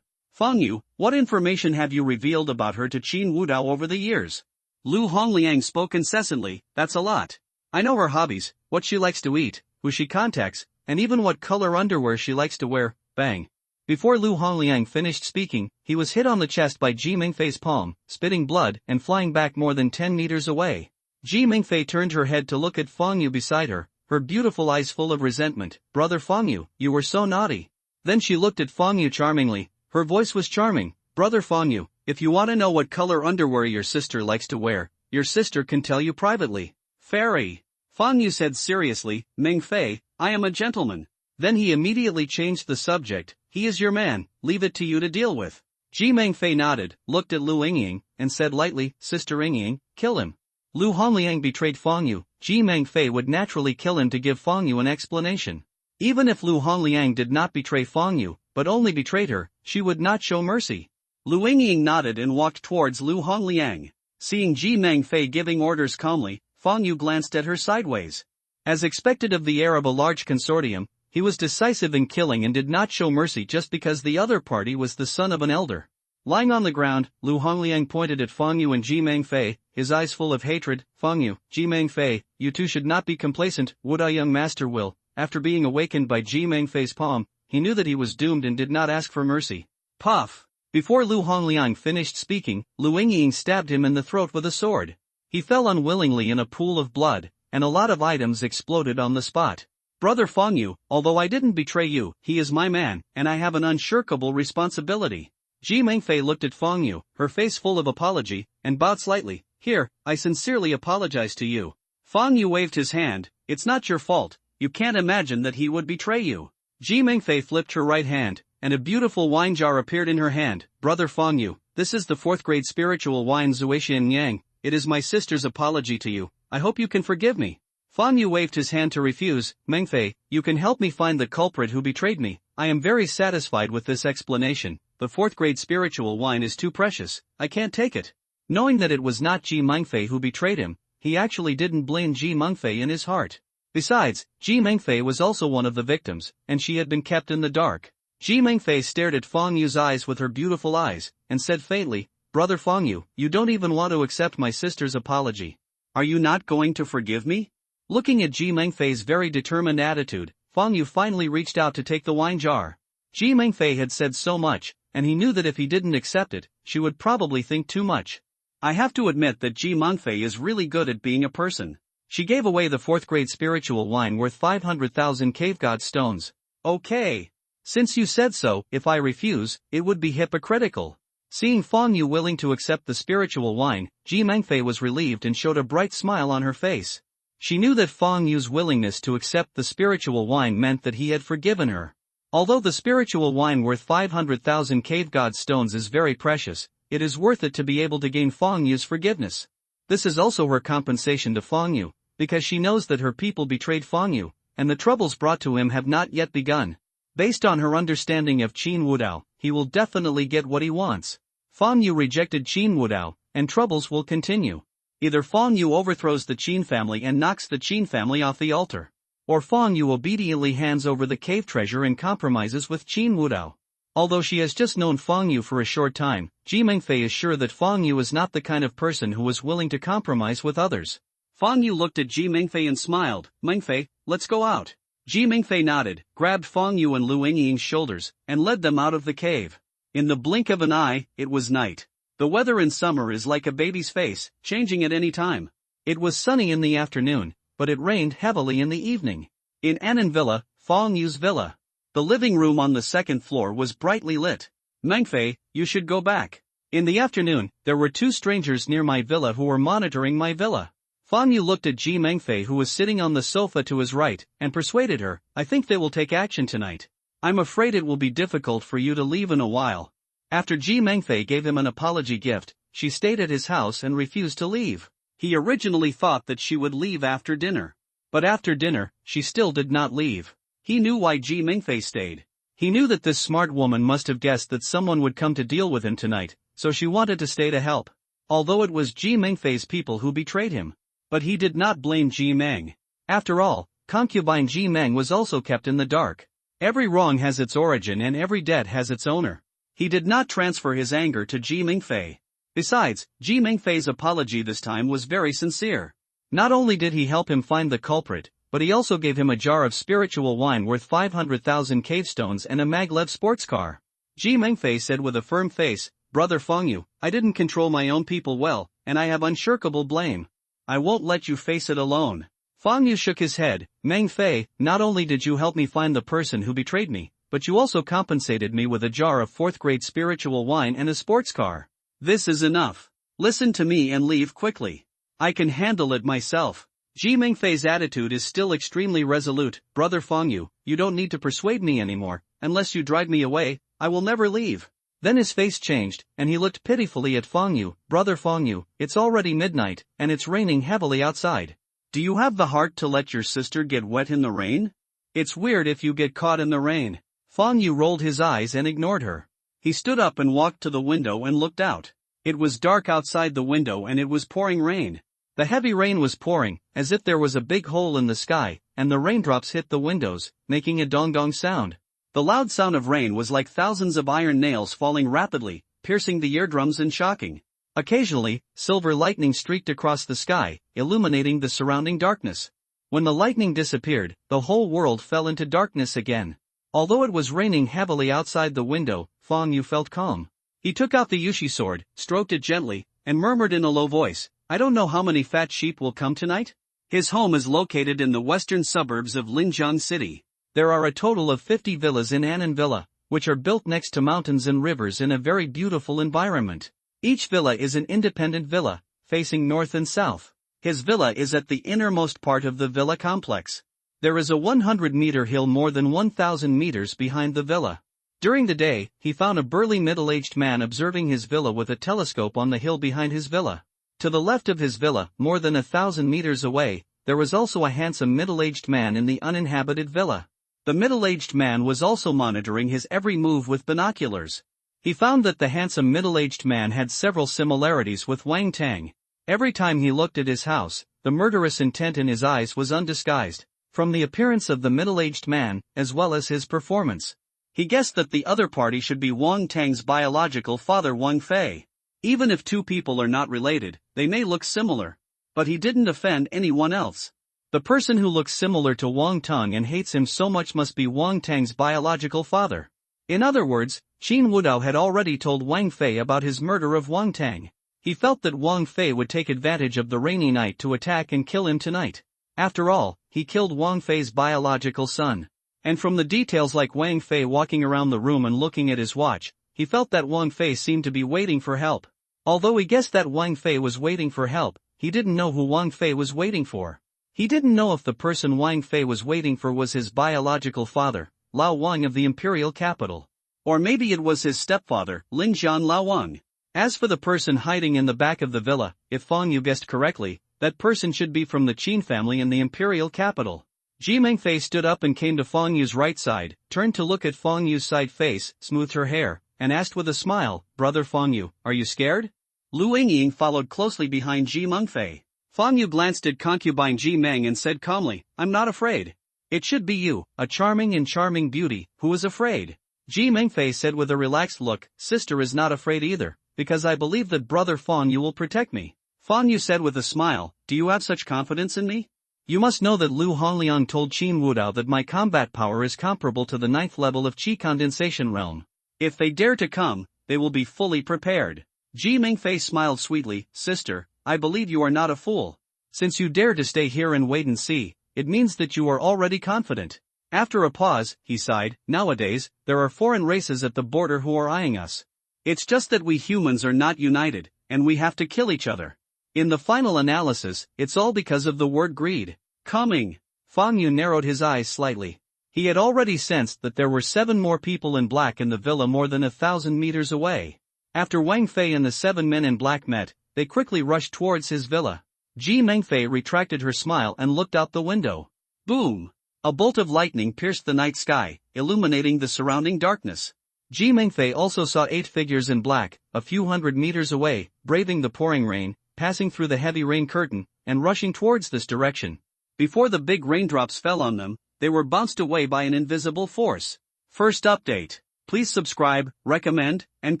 Fang Yu, what information have you revealed about her to Qin Wu Dao over the years? Lu Hongliang spoke incessantly. "That's a lot. I know her hobbies, what she likes to eat, who she contacts, and even what color underwear she likes to wear." Bang. Before Lu Hongliang finished speaking, he was hit on the chest by Ji Mingfei's palm, spitting blood and flying back more than 10 meters away. Ji Mingfei turned her head to look at Fang Yu beside her, her beautiful eyes full of resentment. "Brother Fang Yu, you were so naughty." Then she looked at Fang Yu charmingly, her voice was charming. "Brother Fang Yu, if you want to know what color underwear your sister likes to wear, your sister can tell you privately." "Fairy," Fang Yu said seriously, "Mingfei, I am a gentleman." Then he immediately changed the subject. "He is your man, leave it to you to deal with." Ji Mingfei nodded, looked at Lu Yingying, and said lightly, "Sister Yingying, kill him." Lu Hongliang betrayed Fang Yu, Ji Mingfei would naturally kill him to give Fang Yu an explanation. Even if Lu Hongliang did not betray Fang Yu, but only betrayed her, she would not show mercy. Lu Yingying nodded and walked towards Lu Hongliang. Seeing Ji Mingfei giving orders calmly, Fang Yu glanced at her sideways. As expected of the heir of a large consortium, he was decisive in killing and did not show mercy just because the other party was the son of an elder. Lying on the ground, Lu Hongliang pointed at Fang Yu and Ji Mingfei, his eyes full of hatred. "Fang Yu, Ji Mingfei, you two should not be complacent." Wu Dao young master will, after being awakened by Ji Mingfei's palm, he knew that he was doomed and did not ask for mercy. Puff! Before Lu Hongliang finished speaking, Lu Yingying stabbed him in the throat with a sword. He fell unwillingly in a pool of blood, and a lot of items exploded on the spot. "Brother Fang Yu, although I didn't betray you, he is my man, and I have an unshirkable responsibility." Ji Mingfei looked at Fang Yu, her face full of apology, and bowed slightly. "Here, I sincerely apologize to you." Fang Yu waved his hand. "It's not your fault, you can't imagine that he would betray you." Ji Mingfei flipped her right hand, and a beautiful wine jar appeared in her hand. "Brother Fang Yu, this is the 4th grade spiritual wine Zuishan Yang. It is my sister's apology to you. I hope you can forgive me. Fang Yu waved his hand to refuse. Mengfei, you can help me find the culprit who betrayed me. I am very satisfied with this explanation. The 4th grade spiritual wine is too precious. I can't take it. Knowing that it was not Ji Mengfei who betrayed him, he actually didn't blame Ji Mengfei in his heart. Besides, Ji Mengfei was also one of the victims, and she had been kept in the dark. Ji Mengfei stared at Fang Yu's eyes with her beautiful eyes, and said faintly, Brother Fang Yu, you don't even want to accept my sister's apology. Are you not going to forgive me? Looking at Ji Mengfei's very determined attitude, Fang Yu finally reached out to take the wine jar. Ji Mengfei had said so much, and he knew that if he didn't accept it, she would probably think too much. I have to admit that Ji Mengfei is really good at being a person. She gave away the 4th grade spiritual wine worth 500,000 cave god stones. Okay. Since you said so, if I refuse, it would be hypocritical. Seeing Fang Yu willing to accept the spiritual wine, Ji Mengfei was relieved and showed a bright smile on her face. She knew that Fang Yu's willingness to accept the spiritual wine meant that he had forgiven her. Although the spiritual wine worth 500,000 cave god stones is very precious, it is worth it to be able to gain Fang Yu's forgiveness. This is also her compensation to Fang Yu, because she knows that her people betrayed Fang Yu, and the troubles brought to him have not yet begun. Based on her understanding of Qin Wudao, he will definitely get what he wants. Fang Yu rejected Qin Wudao, and troubles will continue. Either Fang Yu overthrows the Qin family and knocks the Qin family off the altar, or Fang Yu obediently hands over the cave treasure and compromises with Qin Wudao. Although she has just known Fang Yu for a short time, Ji Mengfei is sure that Fang Yu is not the kind of person who is willing to compromise with others. Fang Yu looked at Ji Mengfei and smiled. Mengfei, let's go out. Ji Mengfei nodded, grabbed Fang Yu and Lu Yingying's shoulders, and led them out of the cave. In the blink of an eye, it was night. The weather in summer is like a baby's face, changing at any time. It was sunny in the afternoon, but it rained heavily in the evening. In Annan Villa, Fang Yu's villa, the living room on the 2nd floor was brightly lit. Mengfei, you should go back. In the afternoon, there were 2 strangers near my villa who were monitoring my villa. Fang Yu looked at Ji Mengfei who was sitting on the sofa to his right, and persuaded her, I think they will take action tonight. I'm afraid it will be difficult for you to leave in a while. After Ji Mengfei gave him an apology gift, she stayed at his house and refused to leave. He originally thought that she would leave after dinner. But after dinner, she still did not leave. He knew why Ji Mengfei stayed. He knew that this smart woman must have guessed that someone would come to deal with him tonight, so she wanted to stay to help. Although it was Ji Mengfei's people who betrayed him. But he did not blame Ji Meng. After all, concubine Ji Meng was also kept in the dark. Every wrong has its origin and every debt has its owner. He did not transfer his anger to Ji Mengfei. Besides, Ji Mengfei's apology this time was very sincere. Not only did he help him find the culprit, but he also gave him a jar of spiritual wine worth 500,000 cave stones and a maglev sports car. Ji Mengfei said with a firm face, Brother Fang Yu, I didn't control my own people well, and I have unshirkable blame. I won't let you face it alone. Fang Yu shook his head. Mengfei, not only did you help me find the person who betrayed me, but you also compensated me with a jar of 4th grade spiritual wine and a sports car. This is enough. Listen to me and leave quickly. I can handle it myself. Ji Mengfei's attitude is still extremely resolute. Brother Fang Yu, you don't need to persuade me anymore. Unless you drive me away, I will never leave. Then his face changed, and he looked pitifully at Fang Yu. Brother Fang Yu, it's already midnight, and it's raining heavily outside. Do you have the heart to let your sister get wet in the rain? It's weird if you get caught in the rain. Fang Yu rolled his eyes and ignored her. He stood up and walked to the window and looked out. It was dark outside the window and it was pouring rain. The heavy rain was pouring, as if there was a big hole in the sky, and the raindrops hit the windows, making a dong-dong sound. The loud sound of rain was like thousands of iron nails falling rapidly, piercing the eardrums and shocking. Occasionally, silver lightning streaked across the sky, illuminating the surrounding darkness. When the lightning disappeared, the whole world fell into darkness again. Although it was raining heavily outside the window, Fang Yu felt calm. He took out the Yushi sword, stroked it gently, and murmured in a low voice, I don't know how many fat sheep will come tonight. His home is located in the western suburbs of Linjiang City. There are a total of 50 villas in Annan Villa, which are built next to mountains and rivers in a very beautiful environment. Each villa is an independent villa, facing north and south. His villa is at the innermost part of the villa complex. There is a 100-meter hill more than 1,000 meters behind the villa. During the day, he found a burly middle-aged man observing his villa with a telescope on the hill behind his villa. To the left of his villa, more than 1,000 meters away, there was also a handsome middle-aged man in the uninhabited villa. The middle-aged man was also monitoring his every move with binoculars. He found that the handsome middle-aged man had several similarities with Wang Tang. Every time he looked at his house, the murderous intent in his eyes was undisguised, from the appearance of the middle-aged man, as well as his performance. He guessed that the other party should be Wang Tang's biological father Wang Fei. Even if two people are not related, they may look similar. But he didn't offend anyone else. The person who looks similar to Wang Tang and hates him so much must be Wang Tang's biological father. In other words, Qin Wudao had already told Wang Fei about his murder of Wang Tang. He felt that Wang Fei would take advantage of the rainy night to attack and kill him tonight. After all, he killed Wang Fei's biological son. And from the details like Wang Fei walking around the room and looking at his watch, he felt that Wang Fei seemed to be waiting for help. Although he guessed that Wang Fei was waiting for help, he didn't know who Wang Fei was waiting for. He didn't know if the person Wang Fei was waiting for was his biological father, Lao Wang of the imperial capital. Or maybe it was his stepfather, Lingjian Lao Wang. As for the person hiding in the back of the villa, if Fang Yu guessed correctly, that person should be from the Qin family in the imperial capital. Ji Mengfei stood up and came to Fang Yu's right side, turned to look at Fang Yu's side face, smoothed her hair, and asked with a smile, "Brother Fang Yu, are you scared?" Lu Yingying followed closely behind Ji Mengfei. Fang Yu glanced at concubine Ji Meng and said calmly, "I'm not afraid." "It should be you, a charming beauty, who is afraid." Ji Mengfei said with a relaxed look, "Sister is not afraid either, because I believe that brother Fang Yu will protect me." Fang Yu said with a smile, "Do you have such confidence in me?" "You must know that Lu Hongliang told Qin Wudao that my combat power is comparable to the 9th level of Qi condensation realm. If they dare to come, they will be fully prepared." Ji Mengfei smiled sweetly, "Sister, I believe you are not a fool. Since you dare to stay here and wait and see, it means that you are already confident." After a pause, he sighed, "Nowadays, there are foreign races at the border who are eyeing us. It's just that we humans are not united, and we have to kill each other. In the final analysis, it's all because of the word greed." Coming. Fang Yu narrowed his eyes slightly. He had already sensed that there were 7 more people in black in the villa more than 1,000 meters away. After Wang Fei and the 7 men in black met, they quickly rushed towards his villa. Ji Mengfei retracted her smile and looked out the window. Boom! A bolt of lightning pierced the night sky, illuminating the surrounding darkness. Ji Mengfei also saw 8 figures in black, a few hundred meters away, braving the pouring rain, passing through the heavy rain curtain, and rushing towards this direction. Before the big raindrops fell on them, they were bounced away by an invisible force. First update. Please subscribe, recommend, and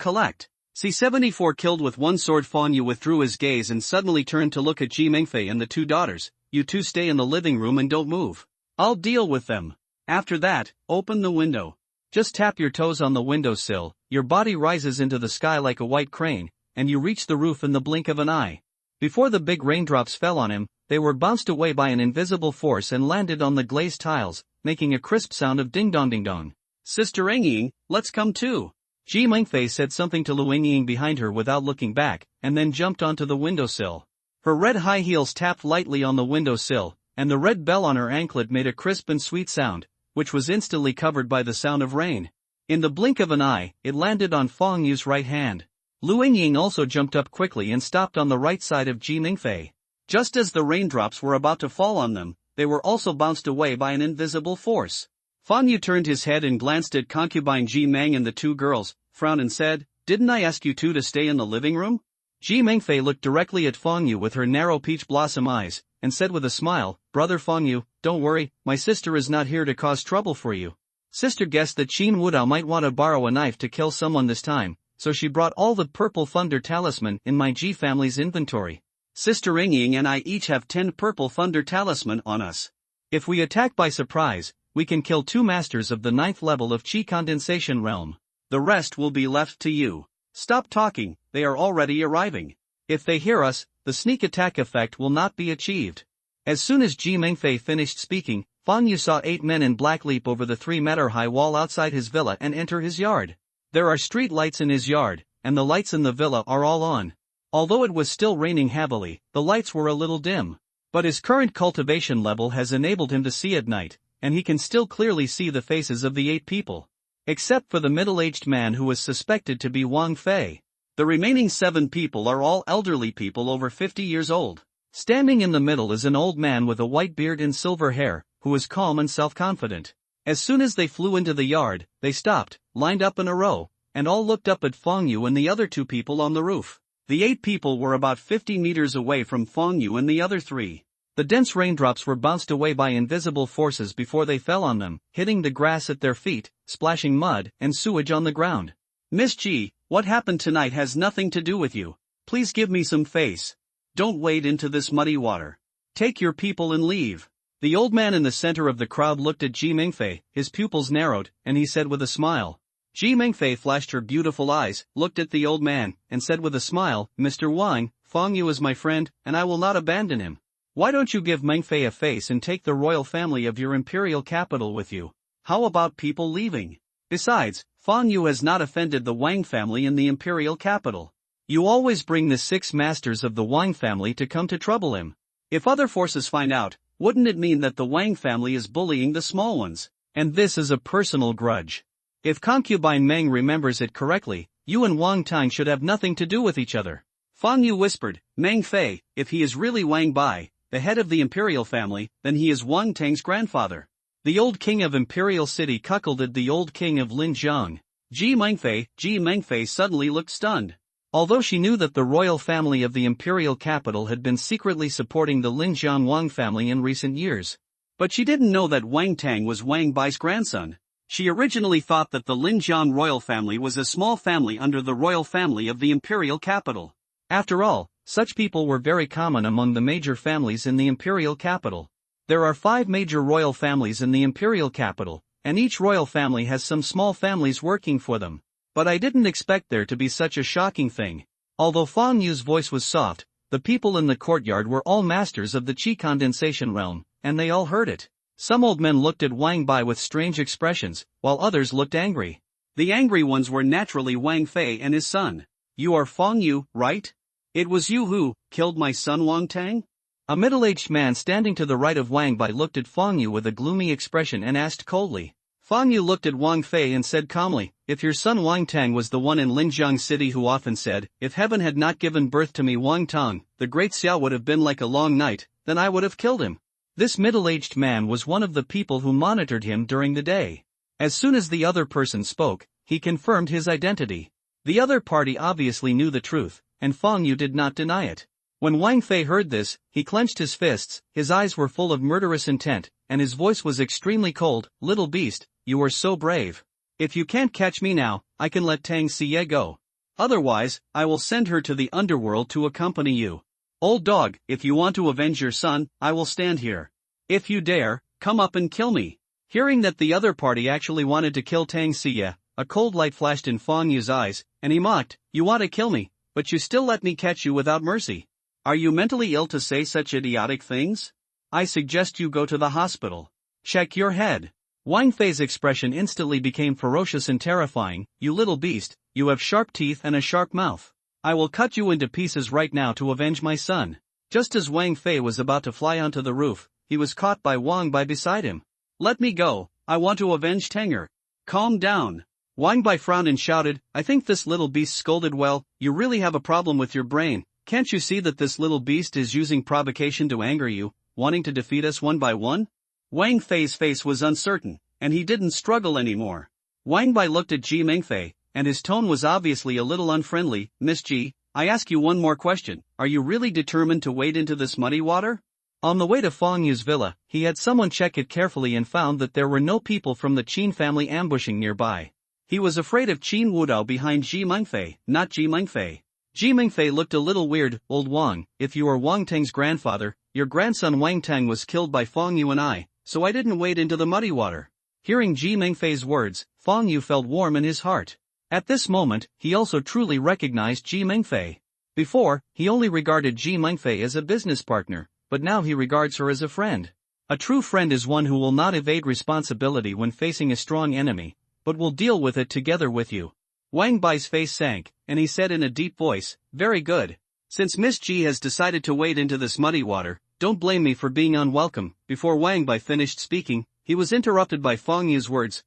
collect. C-74 killed with one sword. Fang Yu withdrew his gaze and suddenly turned to look at Ji Mengfei and the 2 daughters. "You two stay in the living room and don't move. I'll deal with them. After that, open the window. Just tap your toes on the windowsill, your body rises into the sky like a white crane, and you reach the roof in the blink of an eye." Before the big raindrops fell on him, they were bounced away by an invisible force and landed on the glazed tiles, making a crisp sound of ding-dong ding-dong. "Sister Yingying, let's come too." Ji Mengfei said something to Lu Yingying behind her without looking back, and then jumped onto the windowsill. Her red high heels tapped lightly on the windowsill, and the red bell on her anklet made a crisp and sweet sound, which was instantly covered by the sound of rain. In the blink of an eye, it landed on Fang Yu's right hand. Lu Yingying also jumped up quickly and stopped on the right side of Ji Mengfei. Just as the raindrops were about to fall on them, they were also bounced away by an invisible force. Fang Yu turned his head and glanced at concubine Ji Meng and the 2 girls, frowned and said, "Didn't I ask you two to stay in the living room?" Ji Mengfei looked directly at Fang Yu with her narrow peach blossom eyes, and said with a smile, "Brother Fang Yu, don't worry, my sister is not here to cause trouble for you. Sister guessed that Qin Wudao might want to borrow a knife to kill someone this time, so she brought all the Purple Thunder Talisman in my Ji family's inventory. Sister Yingying and I each have 10 Purple Thunder Talisman on us. If we attack by surprise, we can kill 2 masters of the 9th level of Qi condensation realm. The rest will be left to you. Stop talking, they are already arriving. If they hear us, the sneak attack effect will not be achieved." As soon as Ji Mengfei finished speaking, Fang Yu saw 8 men in black leap over the 3-meter-high wall outside his villa and enter his yard. There are street lights in his yard, and the lights in the villa are all on. Although it was still raining heavily, the lights were a little dim. But his current cultivation level has enabled him to see at night, and he can still clearly see the faces of the 8 people. except for the middle-aged man who was suspected to be Wang Fei. The remaining 7 people are all elderly people over 50 years old. Standing in the middle is an old man with a white beard and silver hair, who is calm and self-confident. As soon as they flew into the yard, they stopped, lined up in a row, and all looked up at Feng Yu and the other 2 people on the roof. The 8 people were about 50 meters away from Feng Yu and the other 3. The dense raindrops were bounced away by invisible forces before they fell on them, hitting the grass at their feet, splashing mud and sewage on the ground. Miss G, what happened tonight has nothing to do with you. Please give me some face. Don't wade into this muddy water. Take your people and leave. The old man in the center of the crowd looked at Ji Mingfei, his pupils narrowed, and he said with a smile. Ji Mingfei flashed her beautiful eyes, looked at the old man, and said with a smile, Mr. Wang, Feng Yu is my friend, and I will not abandon him. Why don't you give Mingfei a face and take the royal family of your imperial capital with you? How about people leaving? Besides, Feng Yu has not offended the Wang family in the imperial capital. You always bring the 6 masters of the Wang family to come to trouble him. If other forces find out, wouldn't it mean that the Wang family is bullying the small ones? And this is a personal grudge. If concubine Meng remembers it correctly, you and Wang Tang should have nothing to do with each other. Feng Yu whispered, Meng Fei, if he is really Wang Bai, the head of the imperial family, then he is Wang Tang's grandfather. The old king of Imperial City cuckolded the old king of Linjiang. Ji Mengfei suddenly looked stunned. Although she knew that the royal family of the imperial capital had been secretly supporting the Linjiang Wang family in recent years. But she didn't know that Wang Tang was Wang Bai's grandson. She originally thought that the Linjiang royal family was a small family under the royal family of the imperial capital. After all, such people were very common among the major families in the imperial capital. There are 5 major royal families in the imperial capital, and each royal family has some small families working for them. But I didn't expect there to be such a shocking thing. Although Feng Yu's voice was soft, the people in the courtyard were all masters of the qi condensation realm, and they all heard it. Some old men looked at Wang Bai with strange expressions, while others looked angry. The angry ones were naturally Wang Fei and his son. You are Feng Yu, right? It was you who killed my son Wang Tang? A middle-aged man standing to the right of Wang Bai looked at Feng Yu with a gloomy expression and asked coldly. Feng Yu looked at Wang Fei and said calmly, if your son Wang Tang was the one in Linjiang City who often said, if heaven had not given birth to me Wang Tang, the great Xiao would have been like a long night, then I would have killed him. This middle-aged man was one of the people who monitored him during the day. As soon as the other person spoke, he confirmed his identity. The other party obviously knew the truth, and Feng Yu did not deny it. When Wang Fei heard this, he clenched his fists, his eyes were full of murderous intent, and his voice was extremely cold. Little beast, you are so brave. If you can't catch me now, I can let Tang Xie go. Otherwise, I will send her to the underworld to accompany you. Old dog, if you want to avenge your son, I will stand here. If you dare, come up and kill me. Hearing that the other party actually wanted to kill Tang Xie, a cold light flashed in Feng Yu's eyes, and he mocked, you want to kill me, but you still let me catch you without mercy. Are you mentally ill to say such idiotic things? I suggest you go to the hospital. Check your head. Wang Fei's expression instantly became ferocious and terrifying. You little beast, you have sharp teeth and a sharp mouth. I will cut you into pieces right now to avenge my son. Just as Wang Fei was about to fly onto the roof, he was caught by Wang Bai beside him. Let me go, I want to avenge Tanger. Calm down. Wang Bai frowned and shouted, I think this little beast scolded well, you really have a problem with your brain. Can't you see that this little beast is using provocation to anger you, wanting to defeat us one by one? Wang Fei's face was uncertain, and he didn't struggle anymore. Wang Bai looked at Ji Mingfei, and his tone was obviously a little unfriendly. Miss Ji, I ask you one more question, are you really determined to wade into this muddy water? On the way to Feng Yu's villa, he had someone check it carefully and found that there were no people from the Qin family ambushing nearby. He was afraid of Qin Wudao behind Ji Mingfei, not Ji Mingfei. Ji Mingfei looked a little weird. Old Wang, if you are Wang Tang's grandfather, your grandson Wang Tang was killed by Feng Yu and I, so I didn't wade into the muddy water. Hearing Ji Mingfei's words, Feng Yu felt warm in his heart. At this moment, he also truly recognized Ji Mingfei. Before, he only regarded Ji Mingfei as a business partner, but now he regards her as a friend. A true friend is one who will not evade responsibility when facing a strong enemy, but will deal with it together with you. Wang Bai's face sank, and he said in a deep voice, very good. Since Miss Ji has decided to wade into this muddy water, don't blame me for being unwelcome. Before Wang Bai finished speaking, he was interrupted by Feng Yu's words,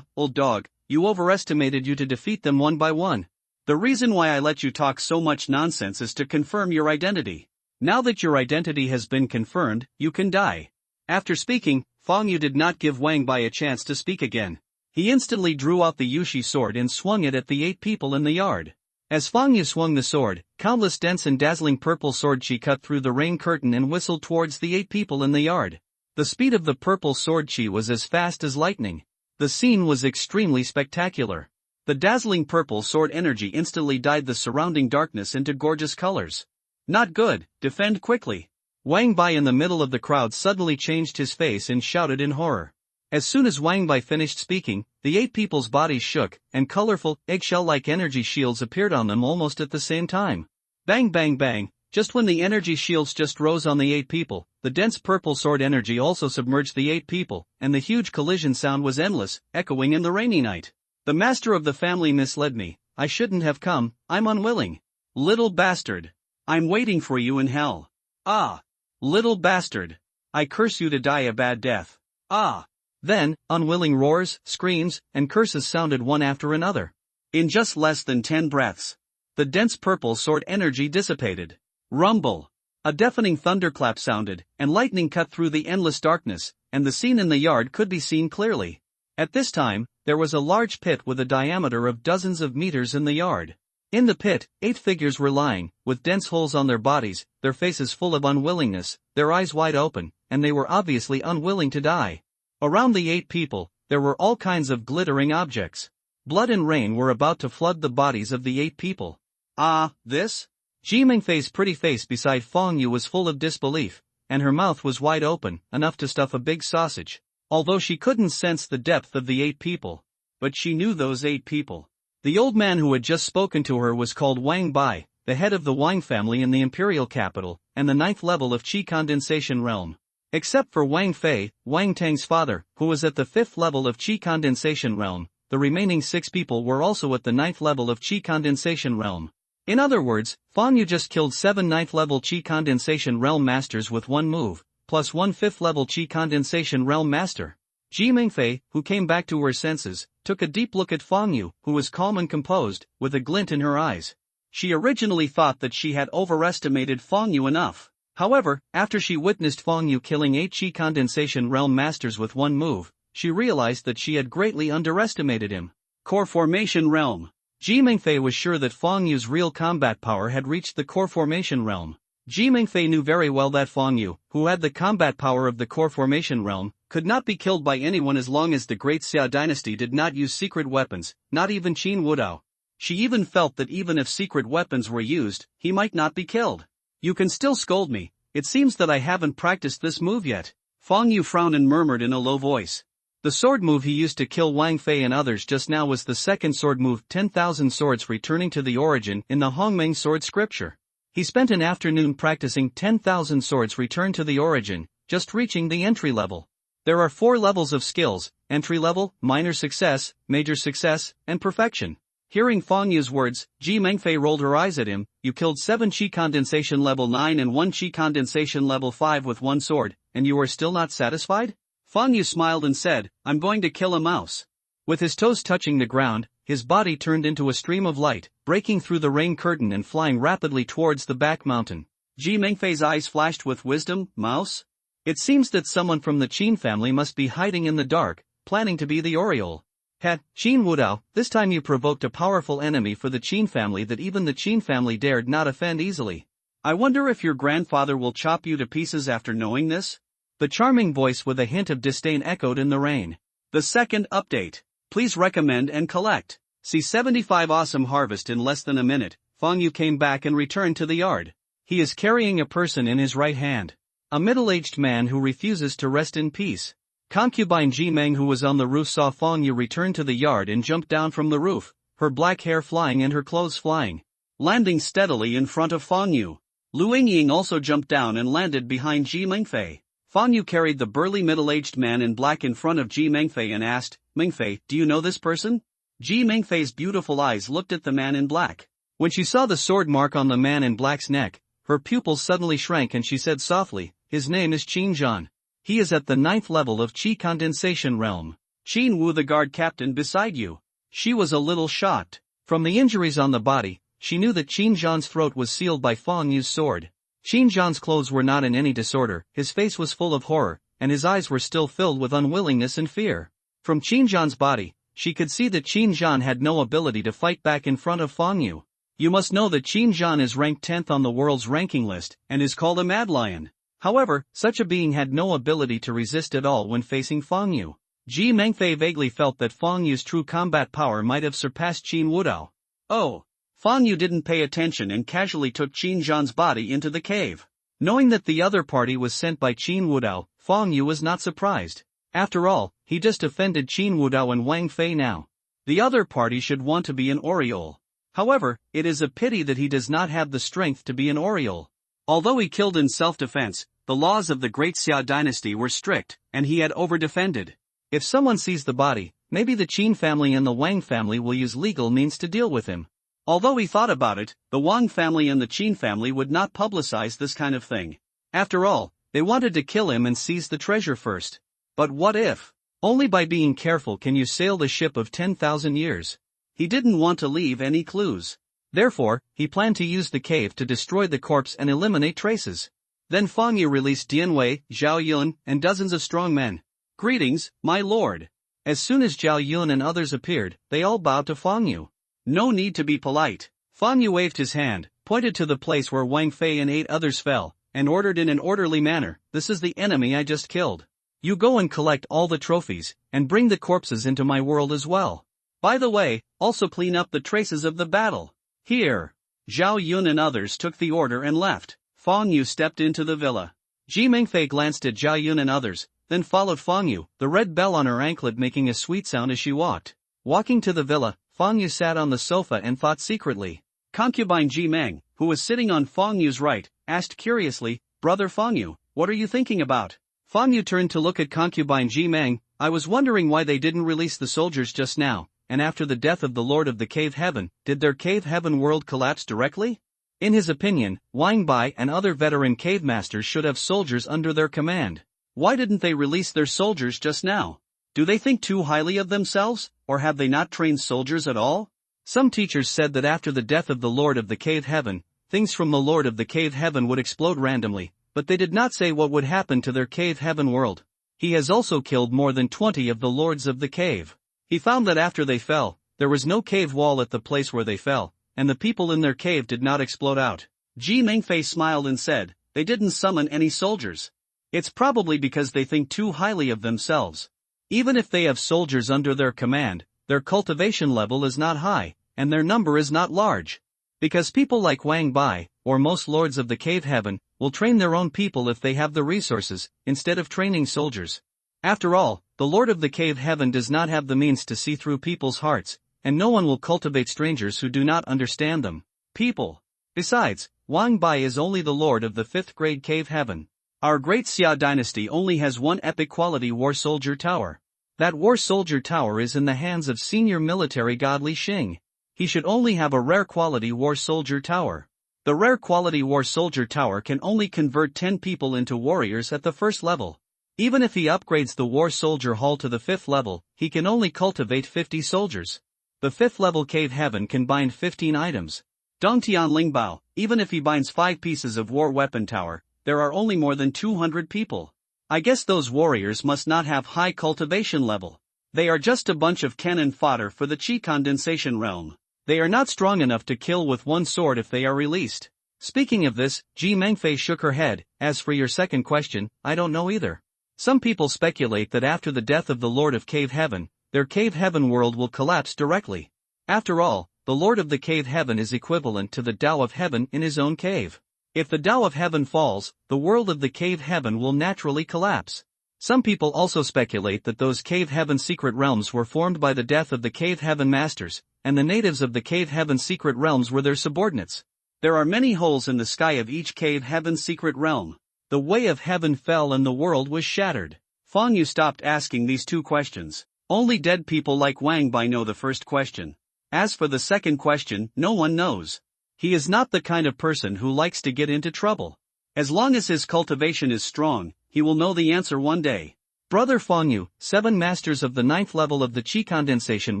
old dog, You overestimated you to defeat them one by one. The reason why I let you talk so much nonsense is to confirm your identity. Now that your identity has been confirmed, you can die. After speaking, Fang Yu did not give Wang Bai a chance to speak again. He instantly drew out the Yushi sword and swung it at the 8 people in the yard. As Fang Yu swung the sword, countless dense and dazzling purple sword chi cut through the rain curtain and whistled towards the 8 people in the yard. The speed of the purple sword chi was as fast as lightning. The scene was extremely spectacular. The dazzling purple sword energy instantly dyed the surrounding darkness into gorgeous colors. Not good, defend quickly. Wang Bai in the middle of the crowd suddenly changed his face and shouted in horror. As soon as Wang Bai finished speaking, the 8 people's bodies shook, and colorful, eggshell-like energy shields appeared on them almost at the same time. Bang bang bang, just when the energy shields just rose on the 8 people, the dense purple sword energy also submerged the 8 people, and the huge collision sound was endless, echoing in the rainy night. The master of the family misled me. I shouldn't have come, I'm unwilling. Little bastard. I'm waiting for you in hell. Ah. Little bastard. I curse you to die a bad death. Ah. Then, unwilling roars, screams, and curses sounded one after another. In just less than 10 breaths, the dense purple sword energy dissipated. Rumble. A deafening thunderclap sounded, and lightning cut through the endless darkness, and the scene in the yard could be seen clearly. At this time, there was a large pit with a diameter of dozens of meters in the yard. In the pit, 8 figures were lying, with dense holes on their bodies, their faces full of unwillingness, their eyes wide open, and they were obviously unwilling to die. Around the 8 people, there were all kinds of glittering objects. Blood and rain were about to flood the bodies of the 8 people. Ah, this? Ji Mingfei's pretty face beside Fang Yu was full of disbelief, and her mouth was wide open, enough to stuff a big sausage. Although she couldn't sense the depth of the 8 people. But she knew those 8 people. The old man who had just spoken to her was called Wang Bai, the head of the Wang family in the imperial capital, and the 9th level of Qi condensation realm. Except for Wang Fei, Wang Tang's father, who was at the 5th level of Qi condensation realm, the remaining 6 people were also at the 9th level of Qi condensation realm. In other words, Fang Yu just killed 7 9th level Qi condensation realm masters with one move, plus 1 5th level Qi condensation realm master. Ji Mingfei, who came back to her senses, took a deep look at Fang Yu, who was calm and composed, with a glint in her eyes. She originally thought that she had overestimated Fang Yu enough. However, after she witnessed Fang Yu killing 8 Qi condensation realm masters with one move, she realized that she had greatly underestimated him. Core formation realm. Ji Mingfei was sure that Fang Yu's real combat power had reached the core formation realm. Ji Mingfei knew very well that Fang Yu, who had the combat power of the core formation realm, could not be killed by anyone as long as the Great Xia dynasty did not use secret weapons, not even Qin Wudao. She even felt that even if secret weapons were used, he might not be killed. You can still scold me, it seems that I haven't practiced this move yet. Fang Yu frowned and murmured in a low voice. The sword move he used to kill Wang Fei and others just now was the second sword move 10,000 swords returning to the origin in the Hongmeng sword scripture. He spent an afternoon practicing 10,000 swords return to the origin, just reaching the entry level. There are 4 levels of skills: entry level, minor success, major success, and perfection. Hearing Fang Yu's words, Ji Mingfei rolled her eyes at him. You killed 7 Qi condensation level 9 and 1 Qi condensation level 5 with one sword, and you are still not satisfied? Fang Yu smiled and said, I'm going to kill a mouse. With his toes touching the ground, his body turned into a stream of light, breaking through the rain curtain and flying rapidly towards the back mountain. Ji Mingfei's eyes flashed with wisdom. Mouse? It seems that someone from the Qin family must be hiding in the dark, planning to be the Oriole. Qin Wudao, this time you provoked a powerful enemy for the Qin family that even the Qin family dared not offend easily. I wonder if your grandfather will chop you to pieces after knowing this? The charming voice with a hint of disdain echoed in the rain. The second update. Please recommend and collect. See 75 awesome harvest in less than a minute. Fang Yu came back and returned to the yard. He is carrying a person in his right hand. A middle-aged man who refuses to rest in peace. Concubine Ji Meng, who was on the roof, saw Fang Yu return to the yard and jumped down from the roof, her black hair flying and her clothes flying. Landing steadily in front of Fang Yu. Lu Yingying also jumped down and landed behind Ji Mingfei. Fang Yu carried the burly middle-aged man in black in front of Ji Mingfei and asked, Mingfei, do you know this person? Ji Mingfei's beautiful eyes looked at the man in black. When she saw the sword mark on the man in black's neck, her pupils suddenly shrank and she said softly, his name is Qin Zhan. He is at the 9th level of Qi condensation realm. Qin Wu, the guard captain beside you. She was a little shocked. From the injuries on the body, she knew that Qin Zhan's throat was sealed by Fang Yu's sword. Qin Zhan's clothes were not in any disorder, his face was full of horror, and his eyes were still filled with unwillingness and fear. From Qin Zhan's body, she could see that Qin Zhan had no ability to fight back in front of Fang Yu. You must know that Qin Zhan is ranked 10th on the world's ranking list, and is called a Mad Lion. However, such a being had no ability to resist at all when facing Fang Yu. Ji Mengfei vaguely felt that Fang Yu's true combat power might have surpassed Qin Wudao. Oh! Fang Yu didn't pay attention and casually took Qin Zhan's body into the cave. Knowing that the other party was sent by Qin Wudao, Fang Yu was not surprised. After all, he just offended Qin Wudao and Wang Fei now. The other party should want to be an Oriole. However, it is a pity that he does not have the strength to be an Oriole. Although he killed in self-defense, the laws of the Great Xia dynasty were strict, and he had over-defended. If someone sees the body, maybe the Qin family and the Wang family will use legal means to deal with him. Although he thought about it, the Wang family and the Qin family would not publicize this kind of thing. After all, they wanted to kill him and seize the treasure first. But what if? Only by being careful can you sail the ship of 10,000 years. He didn't want to leave any clues. Therefore, he planned to use the cave to destroy the corpse and eliminate traces. Then Fang Yu released Dian Wei, Zhao Yun, and dozens of strong men. "Greetings, my lord." As soon as Zhao Yun and others appeared, they all bowed to Fang Yu. No need to be polite. Fang Yu waved his hand, pointed to the place where Wang Fei and 8 others fell, and ordered in an orderly manner, "This is the enemy I just killed. You go and collect all the trophies, and bring the corpses into my world as well. By the way, also clean up the traces of the battle." Here. Zhao Yun and others took the order and left. Fang Yu stepped into the villa. Ji Mengfei glanced at Zhao Yun and others, then followed Fang Yu, the red bell on her anklet making a sweet sound as she walked. Walking to the villa, Fang Yu sat on the sofa and thought secretly. Concubine Ji Meng, who was sitting on Fang Yu's right, asked curiously, "Brother Fang Yu, what are you thinking about?" Fang Yu turned to look at concubine Ji Meng. "I was wondering why they didn't release the soldiers just now, and after the death of the Lord of the Cave Heaven, did their Cave Heaven world collapse directly?" In his opinion, Wang Bai and other veteran cave masters should have soldiers under their command. Why didn't they release their soldiers just now? Do they think too highly of themselves, or have they not trained soldiers at all? Some teachers said that after the death of the Lord of the Cave Heaven, things from the Lord of the Cave Heaven would explode randomly, but they did not say what would happen to their Cave Heaven world. He has also killed more than 20 of the lords of the cave. He found that after they fell, there was no cave wall at the place where they fell, and the people in their cave did not explode out. Ji Mengfei smiled and said, "They didn't summon any soldiers. It's probably because they think too highly of themselves. Even if they have soldiers under their command, their cultivation level is not high, and their number is not large. Because people like Wang Bai, or most lords of the Cave Heaven, will train their own people if they have the resources, instead of training soldiers. After all, the Lord of the Cave Heaven does not have the means to see through people's hearts, and no one will cultivate strangers who do not understand them. People. Besides, Wang Bai is only the Lord of the 5th grade Cave Heaven. Our Great Xia dynasty only has one epic quality war soldier tower. That war soldier tower is in the hands of senior military god Li Xing. He should only have a rare quality war soldier tower. The rare quality war soldier tower can only convert 10 people into warriors at the 1st level. Even if he upgrades the war soldier hall to the 5th level, he can only cultivate 50 soldiers. The 5th level Cave Heaven can bind 15 items. Dongtian Lingbao, even if he binds 5 pieces of war weapon tower, there are only more than 200 people. I guess those warriors must not have high cultivation level. They are just a bunch of cannon fodder for the Qi condensation realm. They are not strong enough to kill with one sword if they are released. Speaking of this, Ji Mengfei shook her head. As for your second question, I don't know either. Some people speculate that after the death of the Lord of Cave Heaven, their Cave Heaven world will collapse directly. After all, the Lord of the Cave Heaven is equivalent to the Tao of Heaven in his own cave. If the Tao of Heaven falls, the world of the Cave Heaven will naturally collapse. Some people also speculate that those Cave Heaven secret realms were formed by the death of the Cave Heaven masters, and the natives of the Cave Heaven secret realms were their subordinates. There are many holes in the sky of each Cave Heaven secret realm. The way of heaven fell and the world was shattered. Fang Yu stopped asking these 2 questions. Only dead people like Wang Bai know the first question. As for the second question, no one knows. He is not the kind of person who likes to get into trouble. As long as his cultivation is strong, he will know the answer one day. Brother Fang Yu, 7 masters of the 9th level of the Qi condensation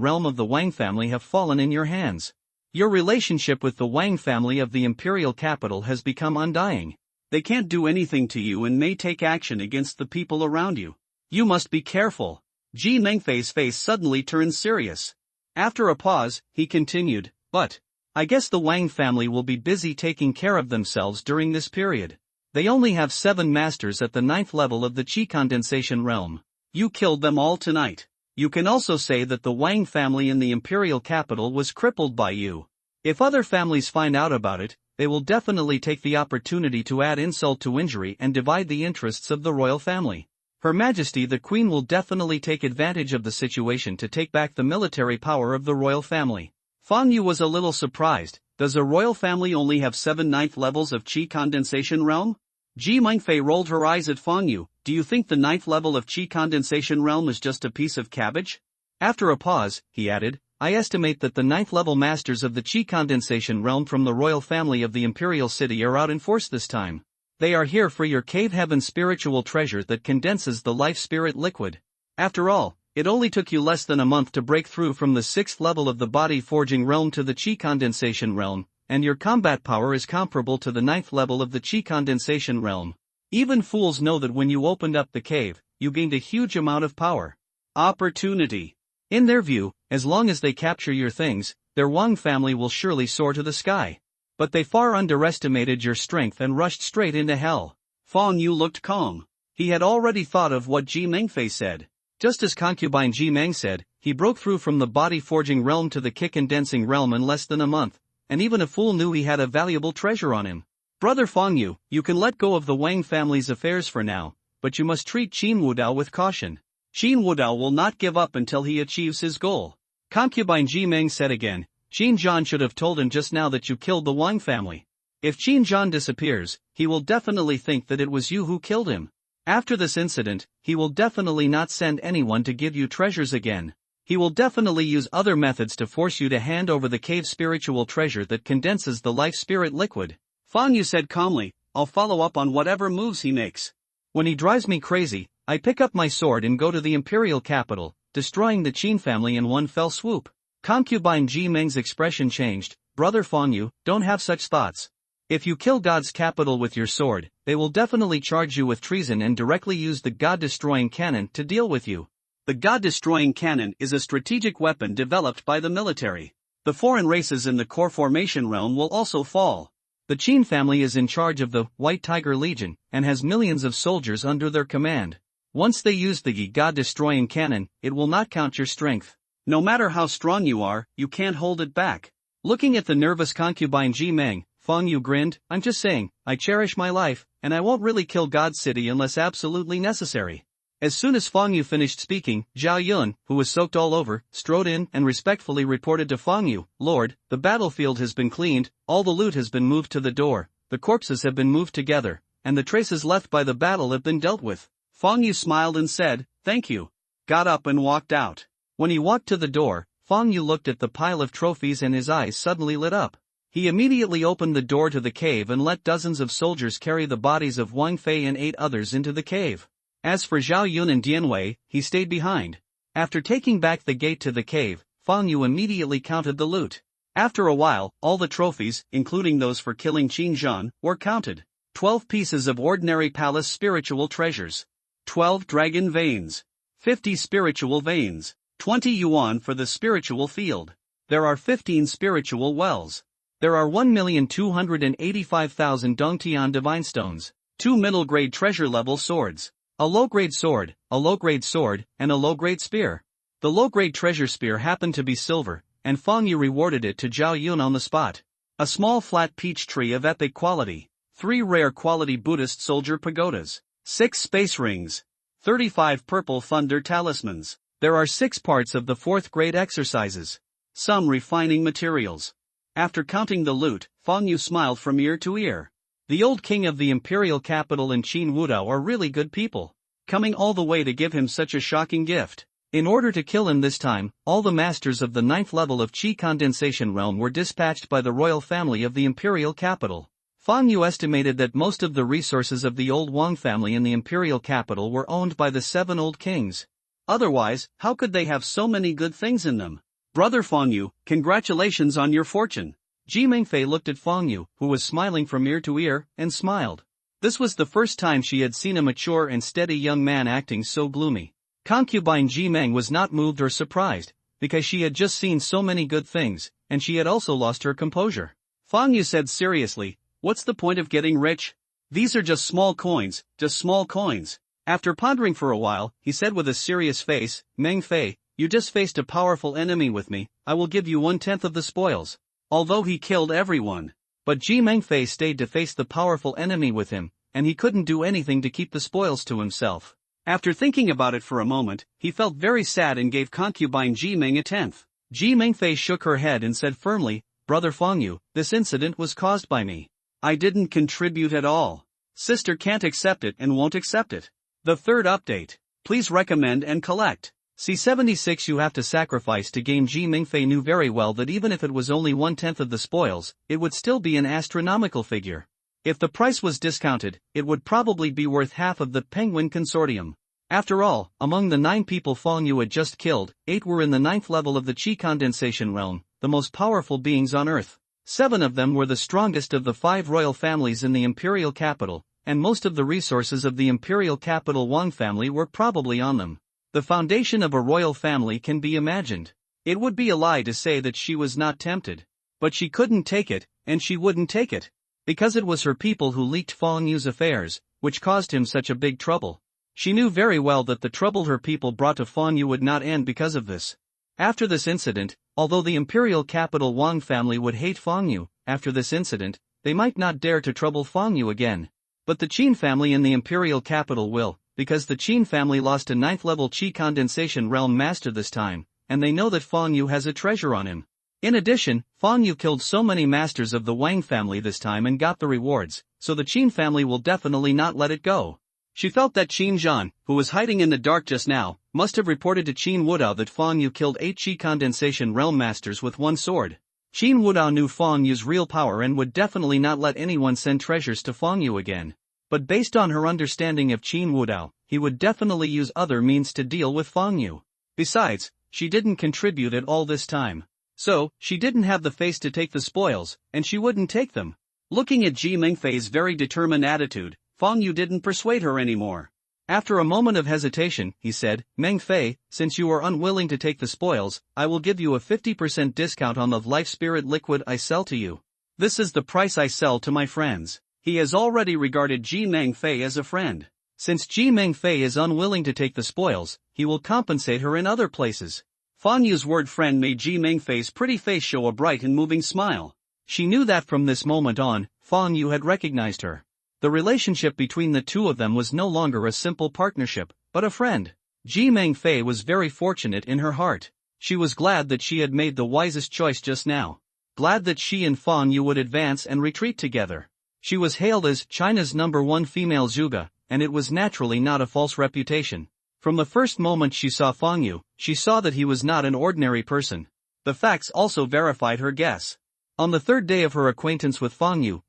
realm of the Wang family have fallen in your hands. Your relationship with the Wang family of the imperial capital has become undying. They can't do anything to you and may take action against the people around you. You must be careful. Ji Mengfei's face suddenly turned serious. After a pause, he continued, but I guess the Wang family will be busy taking care of themselves during this period. They only have 7 masters at the 9th level of the Qi condensation realm. You killed them all tonight. You can also say that the Wang family in the imperial capital was crippled by you. If other families find out about it, they will definitely take the opportunity to add insult to injury and divide the interests of the royal family. Her Majesty the Queen will definitely take advantage of the situation to take back the military power of the royal family. Fang Yu was a little surprised. Does a royal family only have 7 9th levels of Qi condensation realm? Ji Mengfei rolled her eyes at Fang Yu. Do you think the 9th level of Qi condensation realm is just a piece of cabbage? After a pause, he added, I estimate that the 9th level masters of the Qi condensation realm from the royal family of the imperial city are out in force this time. They are here for your cave heaven spiritual treasure that condenses the life spirit liquid. After all, it only took you less than a month to break through from the 6th level of the body forging realm to the Qi condensation realm, and your combat power is comparable to the 9th level of the Qi condensation realm. Even fools know that when you opened up the cave, you gained a huge amount of power. Opportunity. In their view, as long as they capture your things, their Wang family will surely soar to the sky. But they far underestimated your strength and rushed straight into hell. Fang Yu looked calm. He had already thought of what Ji Mengfei said. Just as concubine Ji Meng said, he broke through from the body forging realm to the Qi condensing realm in less than a month. And even a fool knew he had a valuable treasure on him. Brother Fang Yu, you can let go of the Wang family's affairs for now, but you must treat Qin Wudao with caution. Qin Wudao will not give up until he achieves his goal. Concubine Ji Meng said again, Qin Zhan should have told him just now that you killed the Wang family. If Qin Zhan disappears, he will definitely think that it was you who killed him. After this incident, he will definitely not send anyone to give you treasures again. He will definitely use other methods to force you to hand over the cave spiritual treasure that condenses the life spirit liquid. Fang Yu said calmly, I'll follow up on whatever moves he makes. When he drives me crazy, I pick up my sword and go to the imperial capital, destroying the Qin family in one fell swoop. Concubine Ji Meng's expression changed. Brother Fang Yu, don't have such thoughts. If you kill God's capital with your sword, they will definitely charge you with treason and directly use the God-destroying cannon to deal with you. The God-destroying cannon is a strategic weapon developed by the military. The foreign races in the core formation realm will also fall. The Qin family is in charge of the White Tiger Legion and has millions of soldiers under their command. Once they use the God-destroying cannon, it will not count your strength. No matter how strong you are, you can't hold it back. Looking at the nervous concubine Ji Meng, Fang Yu grinned, I'm just saying, I cherish my life, and I won't really kill God's city unless absolutely necessary. As soon as Fang Yu finished speaking, Zhao Yun, who was soaked all over, strode in and respectfully reported to Fang Yu, Lord, the battlefield has been cleaned, all the loot has been moved to the door, the corpses have been moved together, and the traces left by the battle have been dealt with. Fang Yu smiled and said, thank you. Got up and walked out. When he walked to the door, Fang Yu looked at the pile of trophies and his eyes suddenly lit up. He immediately opened the door to the cave and let dozens of soldiers carry the bodies of Wang Fei and 8 others into the cave. As for Zhao Yun and Dian Wei, he stayed behind. After taking back the gate to the cave, Fang Yu immediately counted the loot. After a while, all the trophies, including those for killing Qin Zhan, were counted. 12 pieces of ordinary palace spiritual treasures. 12 dragon veins. 50 spiritual veins. 20 yuan for the spiritual field. There are 15 spiritual wells. There are 1,285,000 Dongtian divine stones. 2 middle-grade treasure-level swords. A low-grade sword, a low-grade sword, and a low-grade spear. The low-grade treasure spear happened to be silver, and Fang Yu rewarded it to Zhao Yun on the spot. A small flat peach tree of epic quality. 3 rare quality Buddhist soldier pagodas. 6 space rings. 35 purple thunder talismans. There are 6 parts of the 4th grade exercises. Some refining materials. After counting the loot, Fang Yu smiled from ear to ear. The old king of the imperial capital and Qin Wudao are really good people, coming all the way to give him such a shocking gift. In order to kill him this time, all the masters of the 9th level of Qi condensation realm were dispatched by the royal family of the imperial capital. Fang Yu estimated that most of the resources of the old Wang family in the imperial capital were owned by the 7 old kings. Otherwise, how could they have so many good things in them? Brother Fang Yu, congratulations on your fortune. Ji Mengfei looked at Fang Yu, who was smiling from ear to ear, and smiled. This was the first time she had seen a mature and steady young man acting so gloomy. Concubine Ji Meng was not moved or surprised, because she had just seen so many good things, and she had also lost her composure. Fang Yu said seriously, "What's the point of getting rich? These are just small coins, just small coins." After pondering for a while, he said with a serious face, "Meng Fei, you just faced a powerful enemy with me, I will give you 1/10 of the spoils." Although he killed everyone. But Ji Mengfei stayed to face the powerful enemy with him, and he couldn't do anything to keep the spoils to himself. After thinking about it for a moment, he felt very sad and gave concubine Ji Meng 1/10. Ji Mengfei shook her head and said firmly, "Brother Fang Yu, this incident was caused by me. I didn't contribute at all. Sister can't accept it and won't accept it." The third update. Please recommend and collect. C76 You have to sacrifice to gain. Ji Mengfei knew very well that even if it was only 1/10 of the spoils, it would still be an astronomical figure. If the price was discounted, it would probably be worth half of the Penguin Consortium. After all, among the 9 people Fang Yu had just killed, 8 were in the 9th level of the Qi condensation realm, the most powerful beings on Earth. 7 of them were the strongest of the 5 royal families in the imperial capital, and most of the resources of the imperial capital Wang family were probably on them. The foundation of a royal family can be imagined. It would be a lie to say that she was not tempted. But she couldn't take it, and she wouldn't take it. Because it was her people who leaked Fang Yu's affairs, which caused him such a big trouble. She knew very well that the trouble her people brought to Fang Yu would not end because of this. After this incident, although the imperial capital Wang family would hate Fang Yu, after this incident, they might not dare to trouble Fang Yu again. But the Qin family in the imperial capital will, because the Qin family lost a 9th level Qi condensation realm master this time, and they know that Fang Yu has a treasure on him. In addition, Fang Yu killed so many masters of the Wang family this time and got the rewards, so the Qin family will definitely not let it go. She felt that Qin Zhan, who was hiding in the dark just now, must have reported to Qin Wudao that Fang Yu killed 8 Qi condensation realm masters with one sword. Qin Wudao knew Fang Yu's real power and would definitely not let anyone send treasures to Fang Yu again. But based on her understanding of Qin Wudao, he would definitely use other means to deal with Fang Yu. Besides, she didn't contribute at all this time. So, she didn't have the face to take the spoils, and she wouldn't take them. Looking at Ji Mengfei's very determined attitude, Fang Yu didn't persuade her anymore. After a moment of hesitation, he said, "Mengfei, since you are unwilling to take the spoils, I will give you a 50% discount on the life spirit liquid I sell to you. This is the price I sell to my friends." He has already regarded Ji Mengfei as a friend. Since Ji Mengfei is unwilling to take the spoils, he will compensate her in other places. Fang Yu's word friend made Ji Mengfei's pretty face show a bright and moving smile. She knew that from this moment on, Fang Yu had recognized her. The relationship between the two of them was no longer a simple partnership, but a friend. Ji Mengfei was very fortunate in her heart. She was glad that she had made the wisest choice just now. Glad that she and Fang Yu would advance and retreat together. She was hailed as China's #1 female Zhuge, and it was naturally not a false reputation. From the first moment she saw Fang Yu, she saw that he was not an ordinary person. The facts also verified her guess. On the 3rd day of her acquaintance with Fang Yu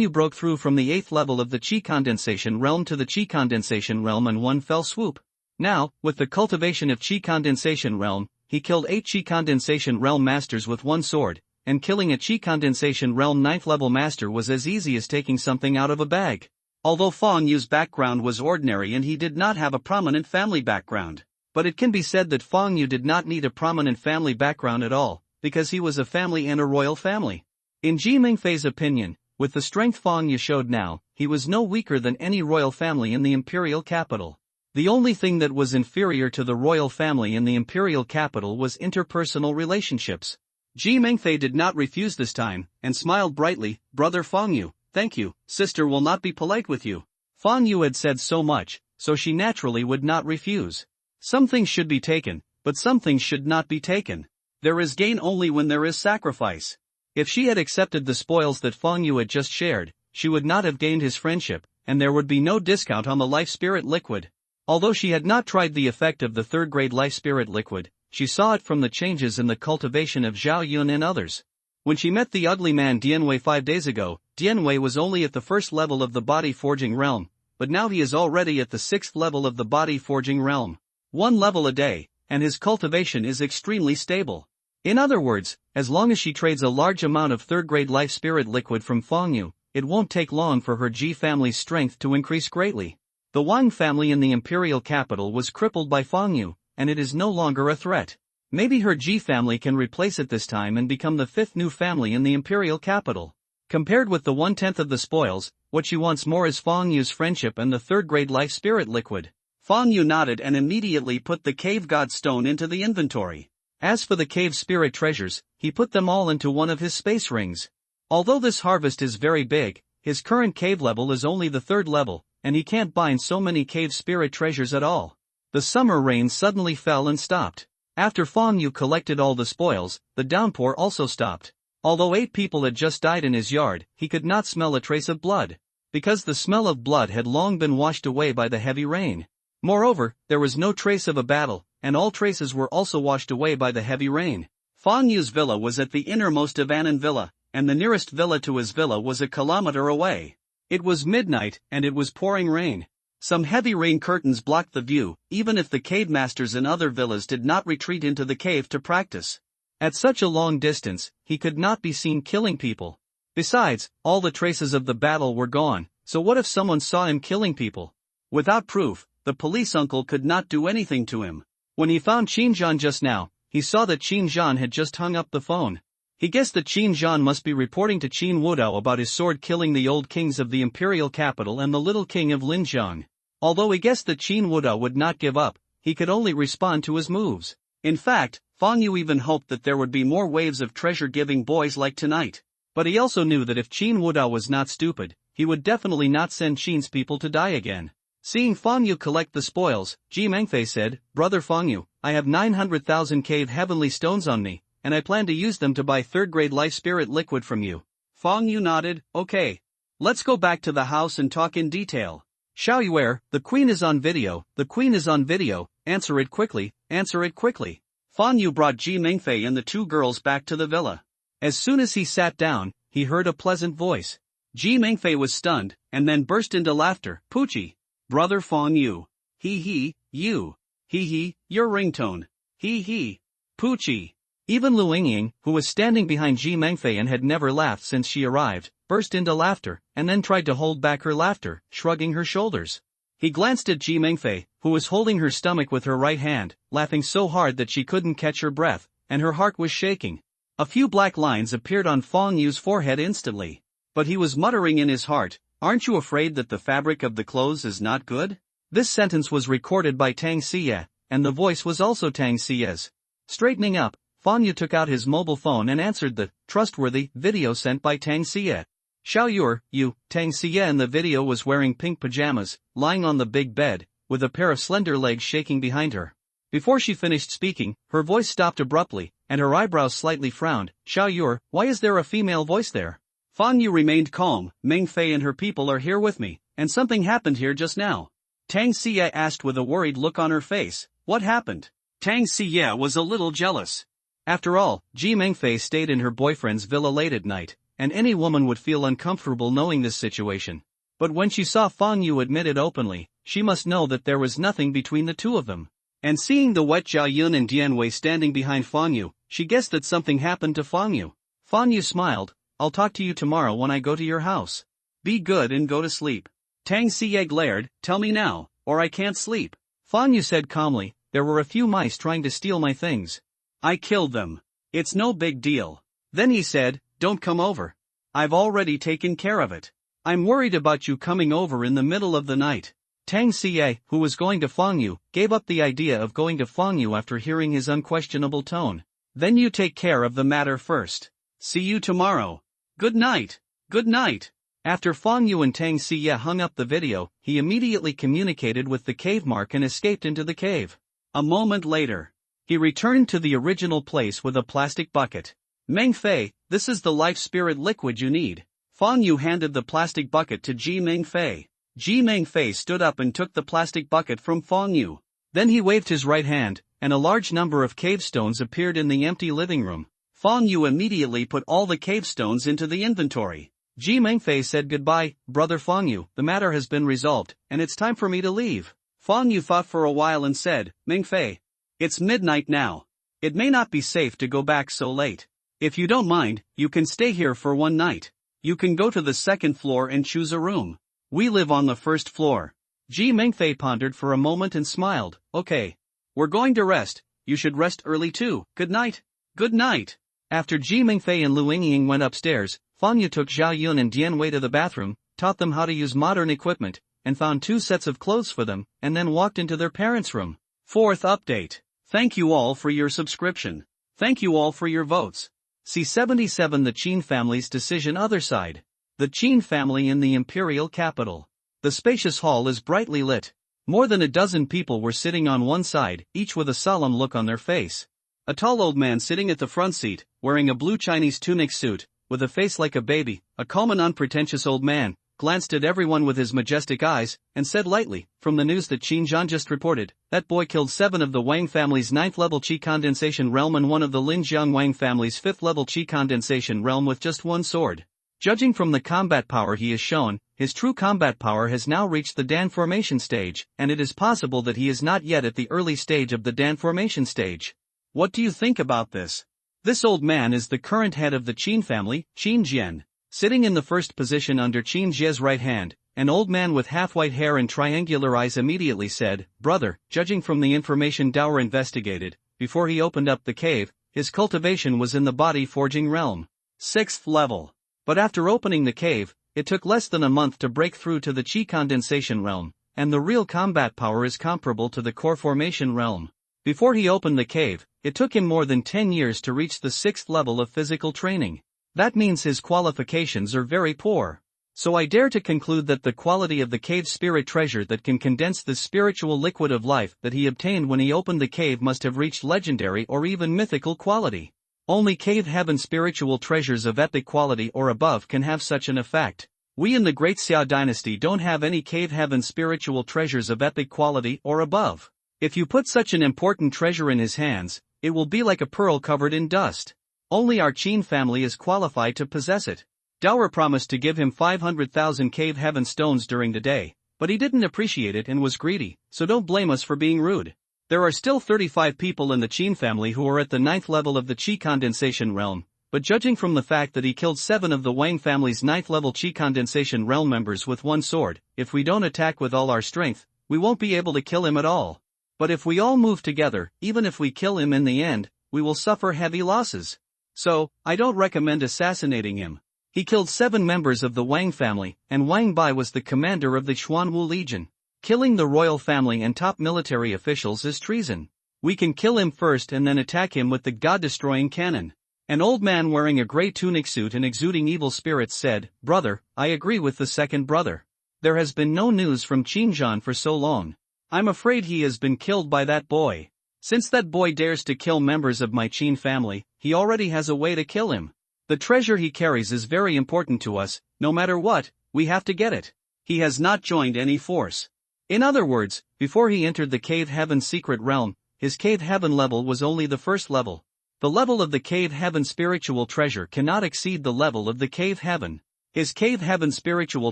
broke through from the 8th level of the Qi condensation realm to the Qi condensation realm in one fell swoop. Now, with the cultivation of Qi condensation realm, he killed 8 Qi condensation realm masters with one sword, and killing a Qi condensation realm 9th level master was as easy as taking something out of a bag. Although Fang Yu's background was ordinary and he did not have a prominent family background. But it can be said that Fang Yu did not need a prominent family background at all, because he was a family and a royal family. In Ji Mengfei's opinion, with the strength Fang Yu showed now, he was no weaker than any royal family in the imperial capital. The only thing that was inferior to the royal family in the imperial capital was interpersonal relationships. Ji Mengfei did not refuse this time, and smiled brightly, "Brother Fang Yu, thank you, sister will not be polite with you." Fang Yu had said so much, so she naturally would not refuse. Some things should be taken, but some things should not be taken. There is gain only when there is sacrifice. If she had accepted the spoils that Fang Yu had just shared, she would not have gained his friendship, and there would be no discount on the life spirit liquid. Although she had not tried the effect of the 3rd grade life spirit liquid, she saw it from the changes in the cultivation of Zhao Yun and others. When she met the ugly man Dianwei 5 days ago, Dianwei was only at the first level of the body forging realm, but now he is already at the 6th level of the body forging realm. One level a day, and his cultivation is extremely stable. In other words, as long as she trades a large amount of third-grade life spirit liquid from Fang Yu, it won't take long for her Ji family's strength to increase greatly. The Wang family in the imperial capital was crippled by Fang Yu, and it is no longer a threat. Maybe her Ji family can replace it this time and become the 5th new family in the imperial capital. Compared with the 1/10 of the spoils, what she wants more is Fang Yu's friendship and the third-grade life spirit liquid. Fang Yu nodded and immediately put the cave god stone into the inventory. As for the cave spirit treasures, he put them all into one of his space rings. Although this harvest is very big, his current cave level is only the 3rd level, and he can't bind so many cave spirit treasures at all. The summer rain suddenly fell and stopped. After Fang Yu collected all the spoils, the downpour also stopped. Although 8 people had just died in his yard, he could not smell a trace of blood, because the smell of blood had long been washed away by the heavy rain. Moreover, there was no trace of a battle, and all traces were also washed away by the heavy rain. Fang Yu's villa was at the innermost of Annan Villa, and the nearest villa to his villa was a kilometer away. It was midnight, and it was pouring rain. Some heavy rain curtains blocked the view, even if the cave masters in other villas did not retreat into the cave to practice. At such a long distance, he could not be seen killing people. Besides, all the traces of the battle were gone, so what if someone saw him killing people? Without proof, the police uncle could not do anything to him. When he found Qin Zhan just now, he saw that Qin Zhan had just hung up the phone. He guessed that Qin Zhan must be reporting to Qin Wudao about his sword killing the old kings of the imperial capital and the little king of Linjiang. Although he guessed that Qin Wudao would not give up, he could only respond to his moves. In fact, Fang Yu even hoped that there would be more waves of treasure-giving boys like tonight. But he also knew that if Qin Wudao was not stupid, he would definitely not send Qin's people to die again. Seeing Fang Yu collect the spoils, Ji Mengfei said, "Brother Fang Yu, I have 900,000 cave heavenly stones on me, and I plan to use them to buy third-grade life spirit liquid from you." Fang Yu nodded, "Okay. Let's go back to the house and talk in detail." Xiao Yuer, the queen is on video, the queen is on video, answer it quickly, answer it quickly. Fang Yu brought Ji Mengfei and the 2 girls back to the villa. As soon as he sat down, he heard a pleasant voice. Ji Mengfei was stunned, and then burst into laughter. "Poochie. Brother Fang Yu. Hee, you. Hee, your ringtone. Hee, Poochie." Even Lu Yingying, who was standing behind Ji Mengfei and had never laughed since she arrived, burst into laughter, and then tried to hold back her laughter, shrugging her shoulders. He glanced at Ji Mengfei, who was holding her stomach with her right hand, laughing so hard that she couldn't catch her breath, and her heart was shaking. A few black lines appeared on Fang Yu's forehead instantly. But he was muttering in his heart, "Aren't you afraid that the fabric of the clothes is not good?" This sentence was recorded by Tang Siye, and the voice was also Tang Siye's. Straightening up, Fang Yu took out his mobile phone and answered the trustworthy video sent by Tang Siye. "Xiao Yuer, you." Tang Siye in the video was wearing pink pajamas, lying on the big bed, with a pair of slender legs shaking behind her. Before she finished speaking, her voice stopped abruptly, and her eyebrows slightly frowned. "Xiao Yuer, why is there a female voice there?" Fang Yu remained calm. "Mengfei and her people are here with me, and something happened here just now." Tang Siye asked with a worried look on her face. "What happened?" Tang Siye was a little jealous. After all, Ji Mengfei stayed in her boyfriend's villa late at night, and any woman would feel uncomfortable knowing this situation. But when she saw Fang Yu admit it openly, she must know that there was nothing between the two of them. And seeing the wet Jia Yun and Dianwei standing behind Fang Yu, she guessed that something happened to Fang Yu. Fang Yu smiled. "I'll talk to you tomorrow when I go to your house. Be good and go to sleep." Tang Siye glared. "Tell me now, or I can't sleep." Fang Yu said calmly, "There were a few mice trying to steal my things. I killed them. It's no big deal." Then he said, "Don't come over. I've already taken care of it. I'm worried about you coming over in the middle of the night." Tang Siye, who was going to Fang Yu, gave up the idea of going to Fang Yu after hearing his unquestionable tone. "Then you take care of the matter first. See you tomorrow. Good night." "Good night." After Fang Yu and Tang Siye hung up the video, he immediately communicated with the cave mark and escaped into the cave. A moment later, he returned to the original place with a plastic bucket. "Mengfei, this is the life spirit liquid you need." Fang Yu handed the plastic bucket to Ji Mengfei. Ji Mengfei stood up and took the plastic bucket from Fang Yu. Then he waved his right hand, and a large number of cave stones appeared in the empty living room. Fang Yu immediately put all the cave stones into the inventory. Ji Mengfei said goodbye, brother Fang Yu, the matter has been resolved, and it's time for me to leave. Fang Yu thought for a while and said, Mengfei, it's midnight now. It may not be safe to go back so late. If you don't mind, you can stay here for one night. You can go to the second floor and choose a room. We live on the first floor. Ji Mengfei pondered for a moment and smiled. Okay. We're going to rest. You should rest early too. Good night. Good night. After Ji Mengfei and Lu Yingying went upstairs, Fang Yu took Zhao Yun and Dian Wei to the bathroom, taught them how to use modern equipment, and found 2 sets of clothes for them, and then walked into their parents' room. 4th update. Thank you all for your subscription. Thank you all for your votes. See 77 The Qin family's decision other side. The Qin family in the imperial capital. The spacious hall is brightly lit. More than a dozen people were sitting on one side, each with a solemn look on their face. A tall old man sitting at the front seat, wearing a blue Chinese tunic suit, with a face like a baby, a calm and unpretentious old man, glanced at everyone with his majestic eyes, and said lightly, from the news that Qin Zhan just reported, that boy killed 7 of the Wang family's 9th-level Qi condensation realm and 1 of the Linjiang Wang family's 5th-level Qi condensation realm with just 1 sword. Judging from the combat power he has shown, his true combat power has now reached the Dan formation stage, and it is possible that he is not yet at the early stage of the Dan formation stage. What do you think about this? This old man is the current head of the Qin family, Qin Jian. Sitting in the first position under Qin Jie's right hand, an old man with half-white hair and triangular eyes immediately said, Brother, judging from the information Dower investigated, before he opened up the cave, his cultivation was in the body forging realm. 6th level. But after opening the cave, it took less than a month to break through to the Qi condensation realm, and the real combat power is comparable to the core formation realm. Before he opened the cave, it took him more than 10 years to reach the 6th level of physical training. That means his qualifications are very poor. So I dare to conclude that the quality of the cave spirit treasure that can condense the spiritual liquid of life that he obtained when he opened the cave must have reached legendary or even mythical quality. Only cave heaven spiritual treasures of epic quality or above can have such an effect. We in the Great Xia dynasty don't have any cave heaven spiritual treasures of epic quality or above. If you put such an important treasure in his hands, it will be like a pearl covered in dust. Only our Qin family is qualified to possess it. Dower promised to give him 500,000 cave heaven stones during the day, but he didn't appreciate it and was greedy, so don't blame us for being rude. There are still 35 people in the Qin family who are at the 9th level of the Qi condensation realm, but judging from the fact that he killed 7 of the Wang family's 9th level Qi condensation realm members with 1 sword, if we don't attack with all our strength, we won't be able to kill him at all. But if we all move together, even if we kill him in the end, we will suffer heavy losses. So, I don't recommend assassinating him. He killed 7 members of the Wang family, and Wang Bai was the commander of the Xuanwu Legion. Killing the royal family and top military officials is treason. We can kill him first and then attack him with the god-destroying cannon. An old man wearing a gray tunic suit and exuding evil spirits said, Brother, I agree with the second brother. There has been no news from Qin Zhan for so long. I'm afraid he has been killed by that boy. Since that boy dares to kill members of my Qin family, he already has a way to kill him. The treasure he carries is very important to us, no matter what, we have to get it. He has not joined any force. In other words, before he entered the Cave Heaven secret realm, his Cave Heaven level was only the first level. The level of the Cave Heaven spiritual treasure cannot exceed the level of the Cave Heaven. His Cave Heaven spiritual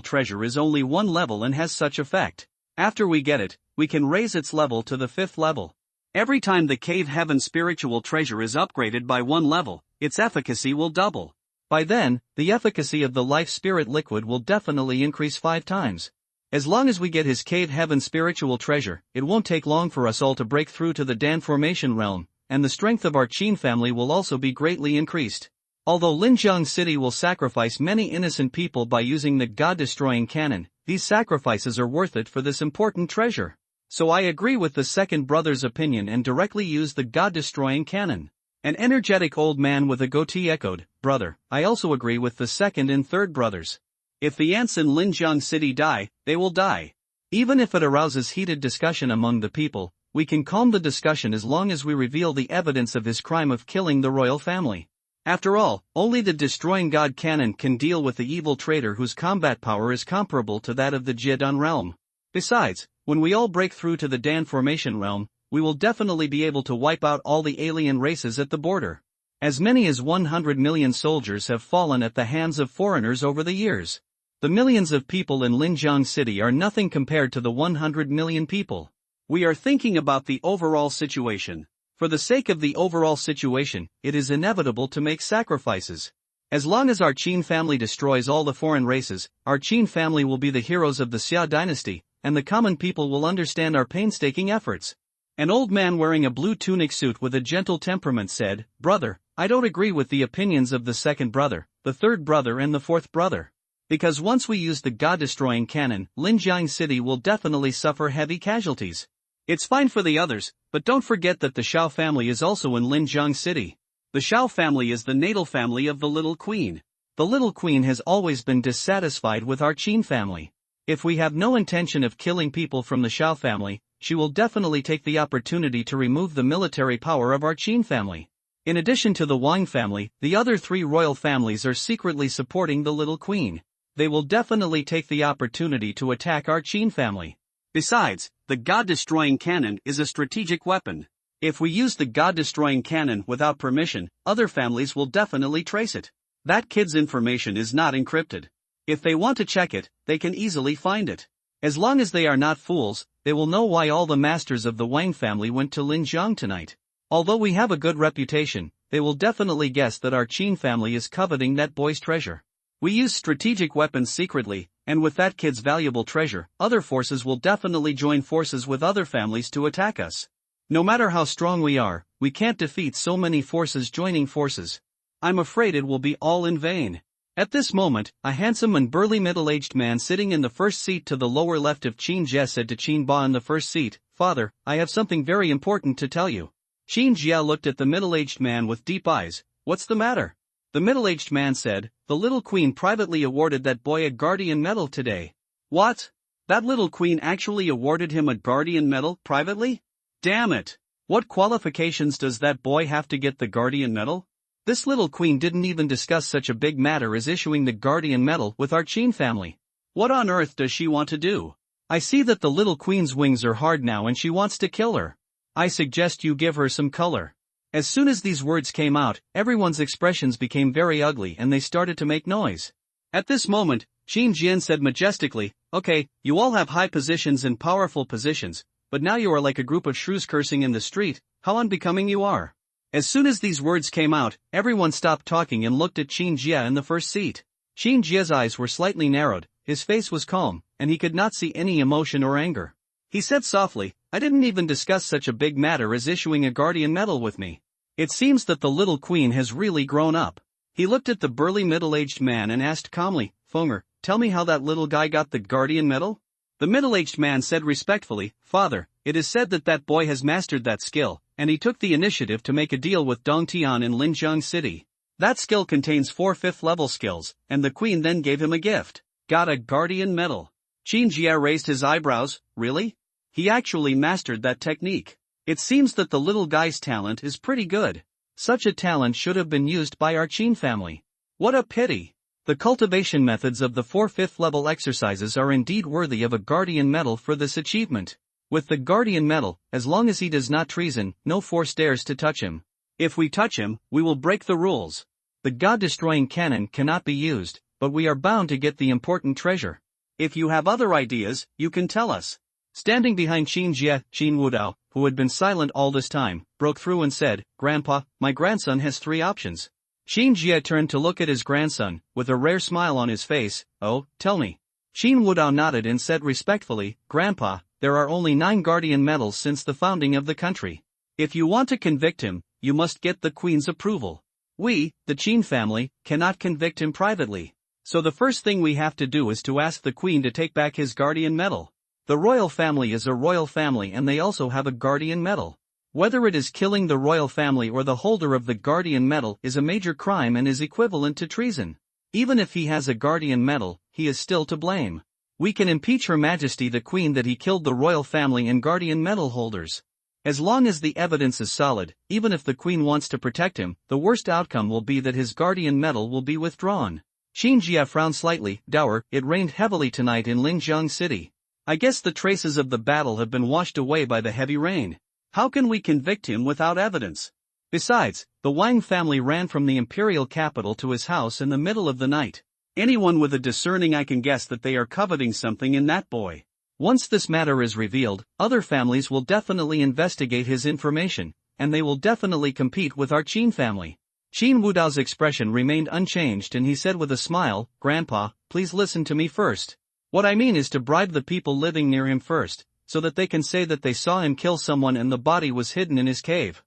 treasure is only 1 level and has such effect. After we get it, we can raise its level to the 5th level. Every time the Cave Heaven spiritual treasure is upgraded by 1 level, its efficacy will double. By then, the efficacy of the life spirit liquid will definitely increase 5 times. As long as we get his Cave Heaven spiritual treasure, it won't take long for us all to break through to the Dan formation realm, and the strength of our Qin family will also be greatly increased. Although Linjiang City will sacrifice many innocent people by using the god-destroying cannon, these sacrifices are worth it for this important treasure. So I agree with the second brother's opinion and directly use the god-destroying cannon. An energetic old man with a goatee echoed, Brother, I also agree with the second and third brothers. If the ants in Linjiang City die, they will die. Even if it arouses heated discussion among the people, we can calm the discussion as long as we reveal the evidence of his crime of killing the royal family. After all, only the destroying god cannon can deal with the evil traitor whose combat power is comparable to that of the Jiedan realm. Besides, when we all break through to the Dan formation realm, we will definitely be able to wipe out all the alien races at the border. As many as 100 million soldiers have fallen at the hands of foreigners over the years. The millions of people in Linjiang City are nothing compared to the 100 million people. We are thinking about the overall situation. For the sake of the overall situation, it is inevitable to make sacrifices. As long as our Qin family destroys all the foreign races, our Qin family will be the heroes of the Xia dynasty, and the common people will understand our painstaking efforts. An old man wearing a blue tunic suit with a gentle temperament said, "Brother, I don't agree with the opinions of the second brother, the third brother and the fourth brother. Because once we use the God-destroying cannon, Linjiang City will definitely suffer heavy casualties. It's fine for the others, but don't forget that the Shao family is also in Linjiang City. The Shao family is the natal family of the little queen. The little queen has always been dissatisfied with our Qin family. If we have no intention of killing people from the Shao family, she will definitely take the opportunity to remove the military power of our Qin family. In addition to the Wang family, the other three royal families are secretly supporting the little queen. They will definitely take the opportunity to attack our Qin family. Besides, the God-destroying cannon is a strategic weapon. If we use the God-destroying cannon without permission, other families will definitely trace it. That kid's information is not encrypted. If they want to check it, they can easily find it. As long as they are not fools, they will know why all the masters of the Wang family went to Linjiang tonight. Although we have a good reputation, they will definitely guess that our Qin family is coveting that boy's treasure. We use strategic weapons secretly, and with that kid's valuable treasure, other forces will definitely join forces with other families to attack us. No matter how strong we are, we can't defeat so many forces joining forces. I'm afraid it will be all in vain." At this moment, a handsome and burly middle-aged man sitting in the first seat to the lower left of Qin Jie said to Qin Ba in the first seat, "Father, I have something very important to tell you." Qin Jie looked at the middle-aged man with deep eyes. "What's the matter?" The middle-aged man said, "The little queen privately awarded that boy a guardian medal today." "What? That little queen actually awarded him a guardian medal privately? Damn it! What qualifications does that boy have to get the guardian medal?" This little queen didn't even discuss such a big matter as issuing the guardian medal with our Qin family. What on earth does she want to do? I see that the little queen's wings are hard now and she wants to kill her. I suggest you give her some color. As soon as these words came out, everyone's expressions became very ugly and they started to make noise. At this moment, Qin Jian said majestically, "Okay, you all have high positions and powerful positions, but now you are like a group of shrews cursing in the street. How unbecoming you are." As soon as these words came out, everyone stopped talking and looked at Qin Jie in the first seat. Qin Jie's eyes were slightly narrowed, his face was calm, and he could not see any emotion or anger. He said softly, "I didn't even discuss such a big matter as issuing a guardian medal with me. It seems that the little queen has really grown up." He looked at the burly middle-aged man and asked calmly, "Fenger, tell me how that little guy got the guardian medal?" The middle-aged man said respectfully, "Father, it is said that that boy has mastered that skill, and he took the initiative to make a deal with Dong Tian in Linjiang City. That skill contains 4 5th-level skills, and the queen then gave him a gift. Got a guardian medal." Qin Jie raised his eyebrows. "Really? He actually mastered that technique. It seems that the little guy's talent is pretty good. Such a talent should have been used by our Qin family. What a pity. The cultivation methods of the 4 5th-level exercises are indeed worthy of a guardian medal for this achievement. With the guardian medal, as long as he does not treason, no force dares to touch him. If we touch him, we will break the rules. The God-destroying cannon cannot be used, but we are bound to get the important treasure. If you have other ideas, you can tell us." Standing behind Qin Jie, Qin Wudao, who had been silent all this time, broke through and said, "Grandpa, my grandson has 3 options." Qin Jie turned to look at his grandson, with a rare smile on his face. "Oh, tell me." Qin Wudao nodded and said respectfully, "Grandpa, there are only 9 guardian medals since the founding of the country. If you want to convict him, you must get the queen's approval. We, the Qin family, cannot convict him privately. So the first thing we have to do is to ask the queen to take back his guardian medal. The royal family is a royal family and they also have a guardian medal. Whether it is killing the royal family or the holder of the guardian medal is a major crime and is equivalent to treason. Even if he has a guardian medal, he is still to blame. We can impeach Her Majesty the Queen that he killed the royal family and guardian medal holders. As long as the evidence is solid, even if the Queen wants to protect him, the worst outcome will be that his guardian medal will be withdrawn." Qin Jie frowned slightly. "Dour, it rained heavily tonight in Linjiang City. I guess the traces of the battle have been washed away by the heavy rain. How can we convict him without evidence?" Besides, the Wang family ran from the imperial capital to his house in the middle of the night. Anyone with a discerning eye can guess that they are coveting something in that boy. Once this matter is revealed, other families will definitely investigate his information, and they will definitely compete with our Qin family. Qin Wudao's expression remained unchanged and he said with a smile, "Grandpa, please listen to me first. What I mean is to bribe the people living near him first, so that they can say that they saw him kill someone and the body was hidden in his cave.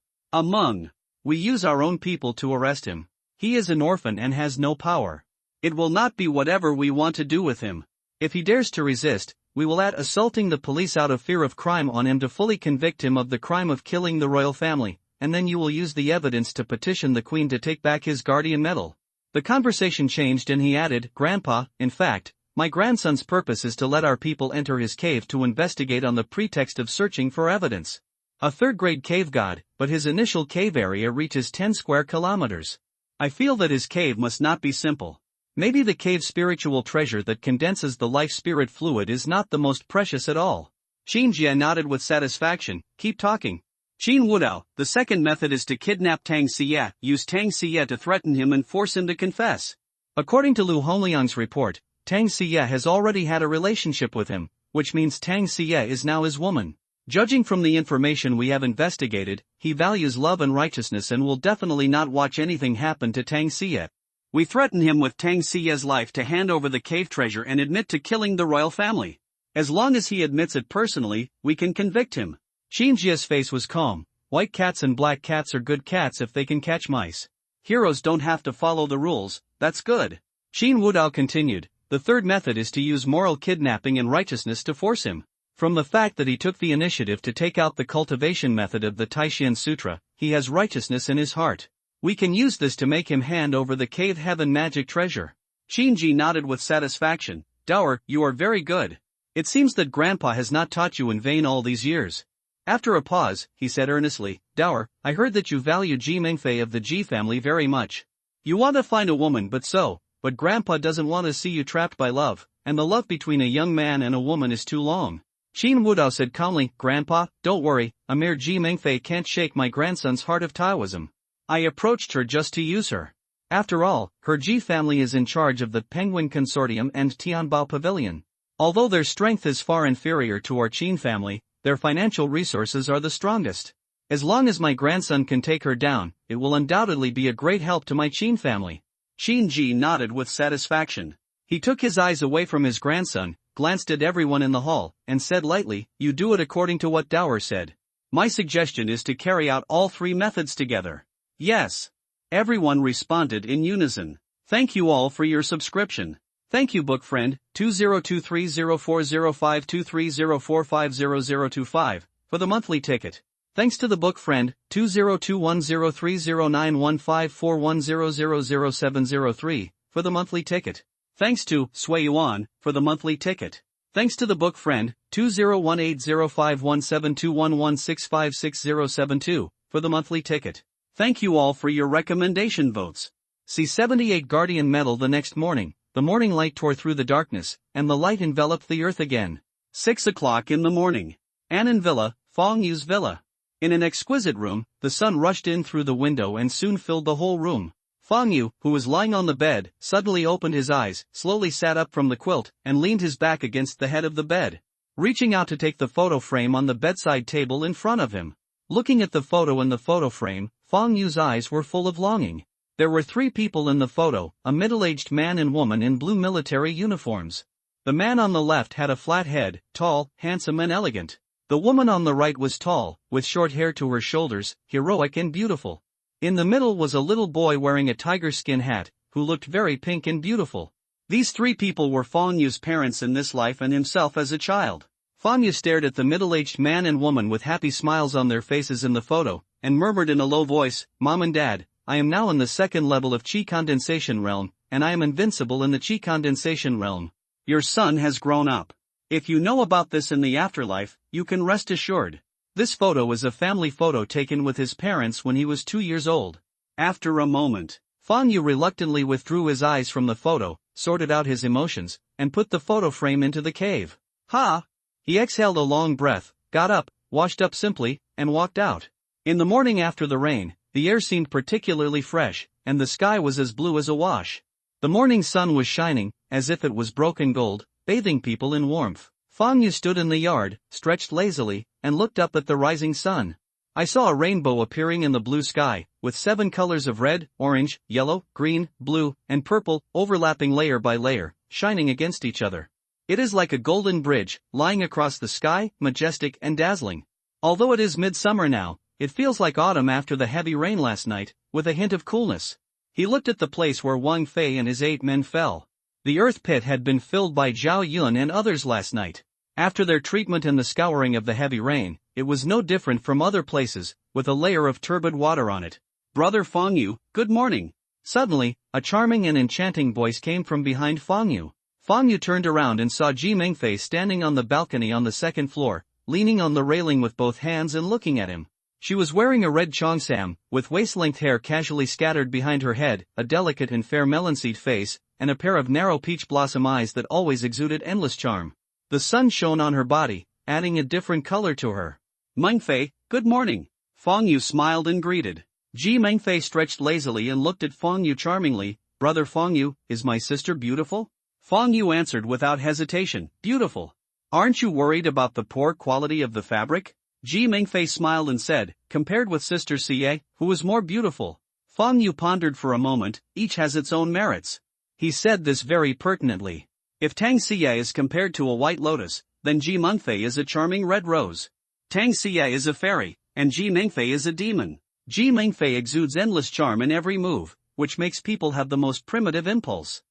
We use our own people to arrest him. He is an orphan and has no power. It will not be whatever we want to do with him. If he dares to resist, we will add assaulting the police out of fear of crime on him to fully convict him of the crime of killing the royal family, and then you will use the evidence to petition the queen to take back his guardian medal." The conversation changed and he added, "Grandpa, in fact, my grandson's purpose is to let our people enter his cave to investigate on the pretext of searching for evidence. A third-grade cave god, but his initial cave area reaches 10 square kilometers. I feel that his cave must not be simple. Maybe the cave's spiritual treasure that condenses the life-spirit fluid is not the most precious at all." Qin Jie nodded with satisfaction. "Keep talking." Qin Wudao, "The second method is to kidnap Tang Xie, use Tang Xie to threaten him and force him to confess. According to Lu Hongliang's report, Tang Xie has already had a relationship with him, which means Tang Xie is now his woman. Judging from the information we have investigated, he values love and righteousness and will definitely not watch anything happen to Tang Xie. We threaten him with Tang Xie's life to hand over the cave treasure and admit to killing the royal family. As long as he admits it personally, we can convict him." Qin Jie's face was calm. "White cats and black cats are good cats if they can catch mice. Heroes don't have to follow the rules, that's good." Qin Wudao continued, "The third method is to use moral kidnapping and righteousness to force him. From the fact that he took the initiative to take out the cultivation method of the Taishan Sutra, he has righteousness in his heart. We can use this to make him hand over the cave heaven magic treasure." Qin Ji nodded with satisfaction. "Dour, you are very good. It seems that Grandpa has not taught you in vain all these years." After a pause, he said earnestly, "Dour, I heard that you value Ji Mengfei of the Ji family very much. You want to find a woman but Grandpa doesn't want to see you trapped by love, and the love between a young man and a woman is too long." Qin Wudao said calmly, "Grandpa, don't worry, a mere Ji Mengfei can't shake my grandson's heart of Taoism. I approached her just to use her. After all, her Ji family is in charge of the Penguin Consortium and Tianbao Pavilion. Although their strength is far inferior to our Qin family, their financial resources are the strongest. As long as my grandson can take her down, it will undoubtedly be a great help to my Qin family." Qin Ji nodded with satisfaction. He took his eyes away from his grandson, glanced at everyone in the hall, and said lightly, "You do it according to what Dour said. My suggestion is to carry out all three methods together." "Yes." Everyone responded in unison. "Thank you all for your subscription. Thank you book friend, 202304052304500025, for the monthly ticket. Thanks to the book friend, 202103091541000703, for the monthly ticket. Thanks to Sui Yuan for the monthly ticket. Thanks to the book friend, 201805172116566072, for the monthly ticket. Thank you all for your recommendation votes. C78 Guardian Medal. The next morning, the morning light tore through the darkness, and the light enveloped the earth again. 6 o'clock in the morning. Annan Villa, Fong Yu's villa. In an exquisite room, the sun rushed in through the window and soon filled the whole room. Fong Yu, who was lying on the bed, suddenly opened his eyes, slowly sat up from the quilt, and leaned his back against the head of the bed, reaching out to take the photo frame on the bedside table in front of him. Looking at the photo in the photo frame, Fong Yu's eyes were full of longing. There were three people in the photo, a middle-aged man and woman in blue military uniforms. The man on the left had a flat head, tall, handsome and elegant. The woman on the right was tall, with short hair to her shoulders, heroic and beautiful. In the middle was a little boy wearing a tiger skin hat, who looked very pink and beautiful. These three people were Fong Yu's parents in this life and himself as a child. Fong Yu stared at the middle-aged man and woman with happy smiles on their faces in the photo, and murmured in a low voice, "Mom and Dad, I am now in the second level of Qi condensation realm, and I am invincible in the Qi condensation realm. Your son has grown up. If you know about this in the afterlife, you can rest assured." This photo is a family photo taken with his parents when he was 2 years old. After a moment, Fong Yu reluctantly withdrew his eyes from the photo, sorted out his emotions, and put the photo frame into the cave. "Ha!" He exhaled a long breath, got up, washed up simply, and walked out. In the morning after the rain, The air seemed particularly fresh, and the sky was as blue as a wash. The morning sun was shining, as if it was broken gold, bathing people in warmth. Fang Yu stood in the yard, stretched lazily, and looked up at the rising sun. I saw a rainbow appearing in the blue sky, with 7 colors of red, orange, yellow, green, blue, and purple, overlapping layer by layer, shining against each other. It is like a golden bridge, lying across the sky, majestic and dazzling. Although it is midsummer now, it feels like autumn after the heavy rain last night, with a hint of coolness. He looked at the place where Wang Fei and his 8 men fell. The earth pit had been filled by Zhao Yun and others last night. After their treatment and the scouring of the heavy rain, it was no different from other places, with a layer of turbid water on it. "Brother Fang Yu, good morning." Suddenly, a charming and enchanting voice came from behind Fang Yu. Fang Yu turned around and saw Ji Mengfei standing on the balcony on the 2nd floor, leaning on the railing with both hands and looking at him. She was wearing a red cheongsam, with waist-length hair casually scattered behind her head, a delicate and fair melon-seed face, and a pair of narrow peach blossom eyes that always exuded endless charm. The sun shone on her body, adding a different color to her. "Mengfei, good morning." Fang Yu smiled and greeted. Ji Mengfei stretched lazily and looked at Fang Yu charmingly. "Brother Fang Yu, is my sister beautiful?" Fang Yu answered without hesitation, "Beautiful." "Aren't you worried about the poor quality of the fabric?" Ji Mengfei smiled and said, "Compared with Sister Xie, who is more beautiful?" Fang Yu pondered for a moment. "Each has its own merits." He said this very pertinently. If Tang Xie is compared to a white lotus, then Ji Mengfei is a charming red rose. Tang Xie is a fairy, and Ji Mengfei is a demon. Ji Mengfei exudes endless charm in every move, which makes people have the most primitive impulse.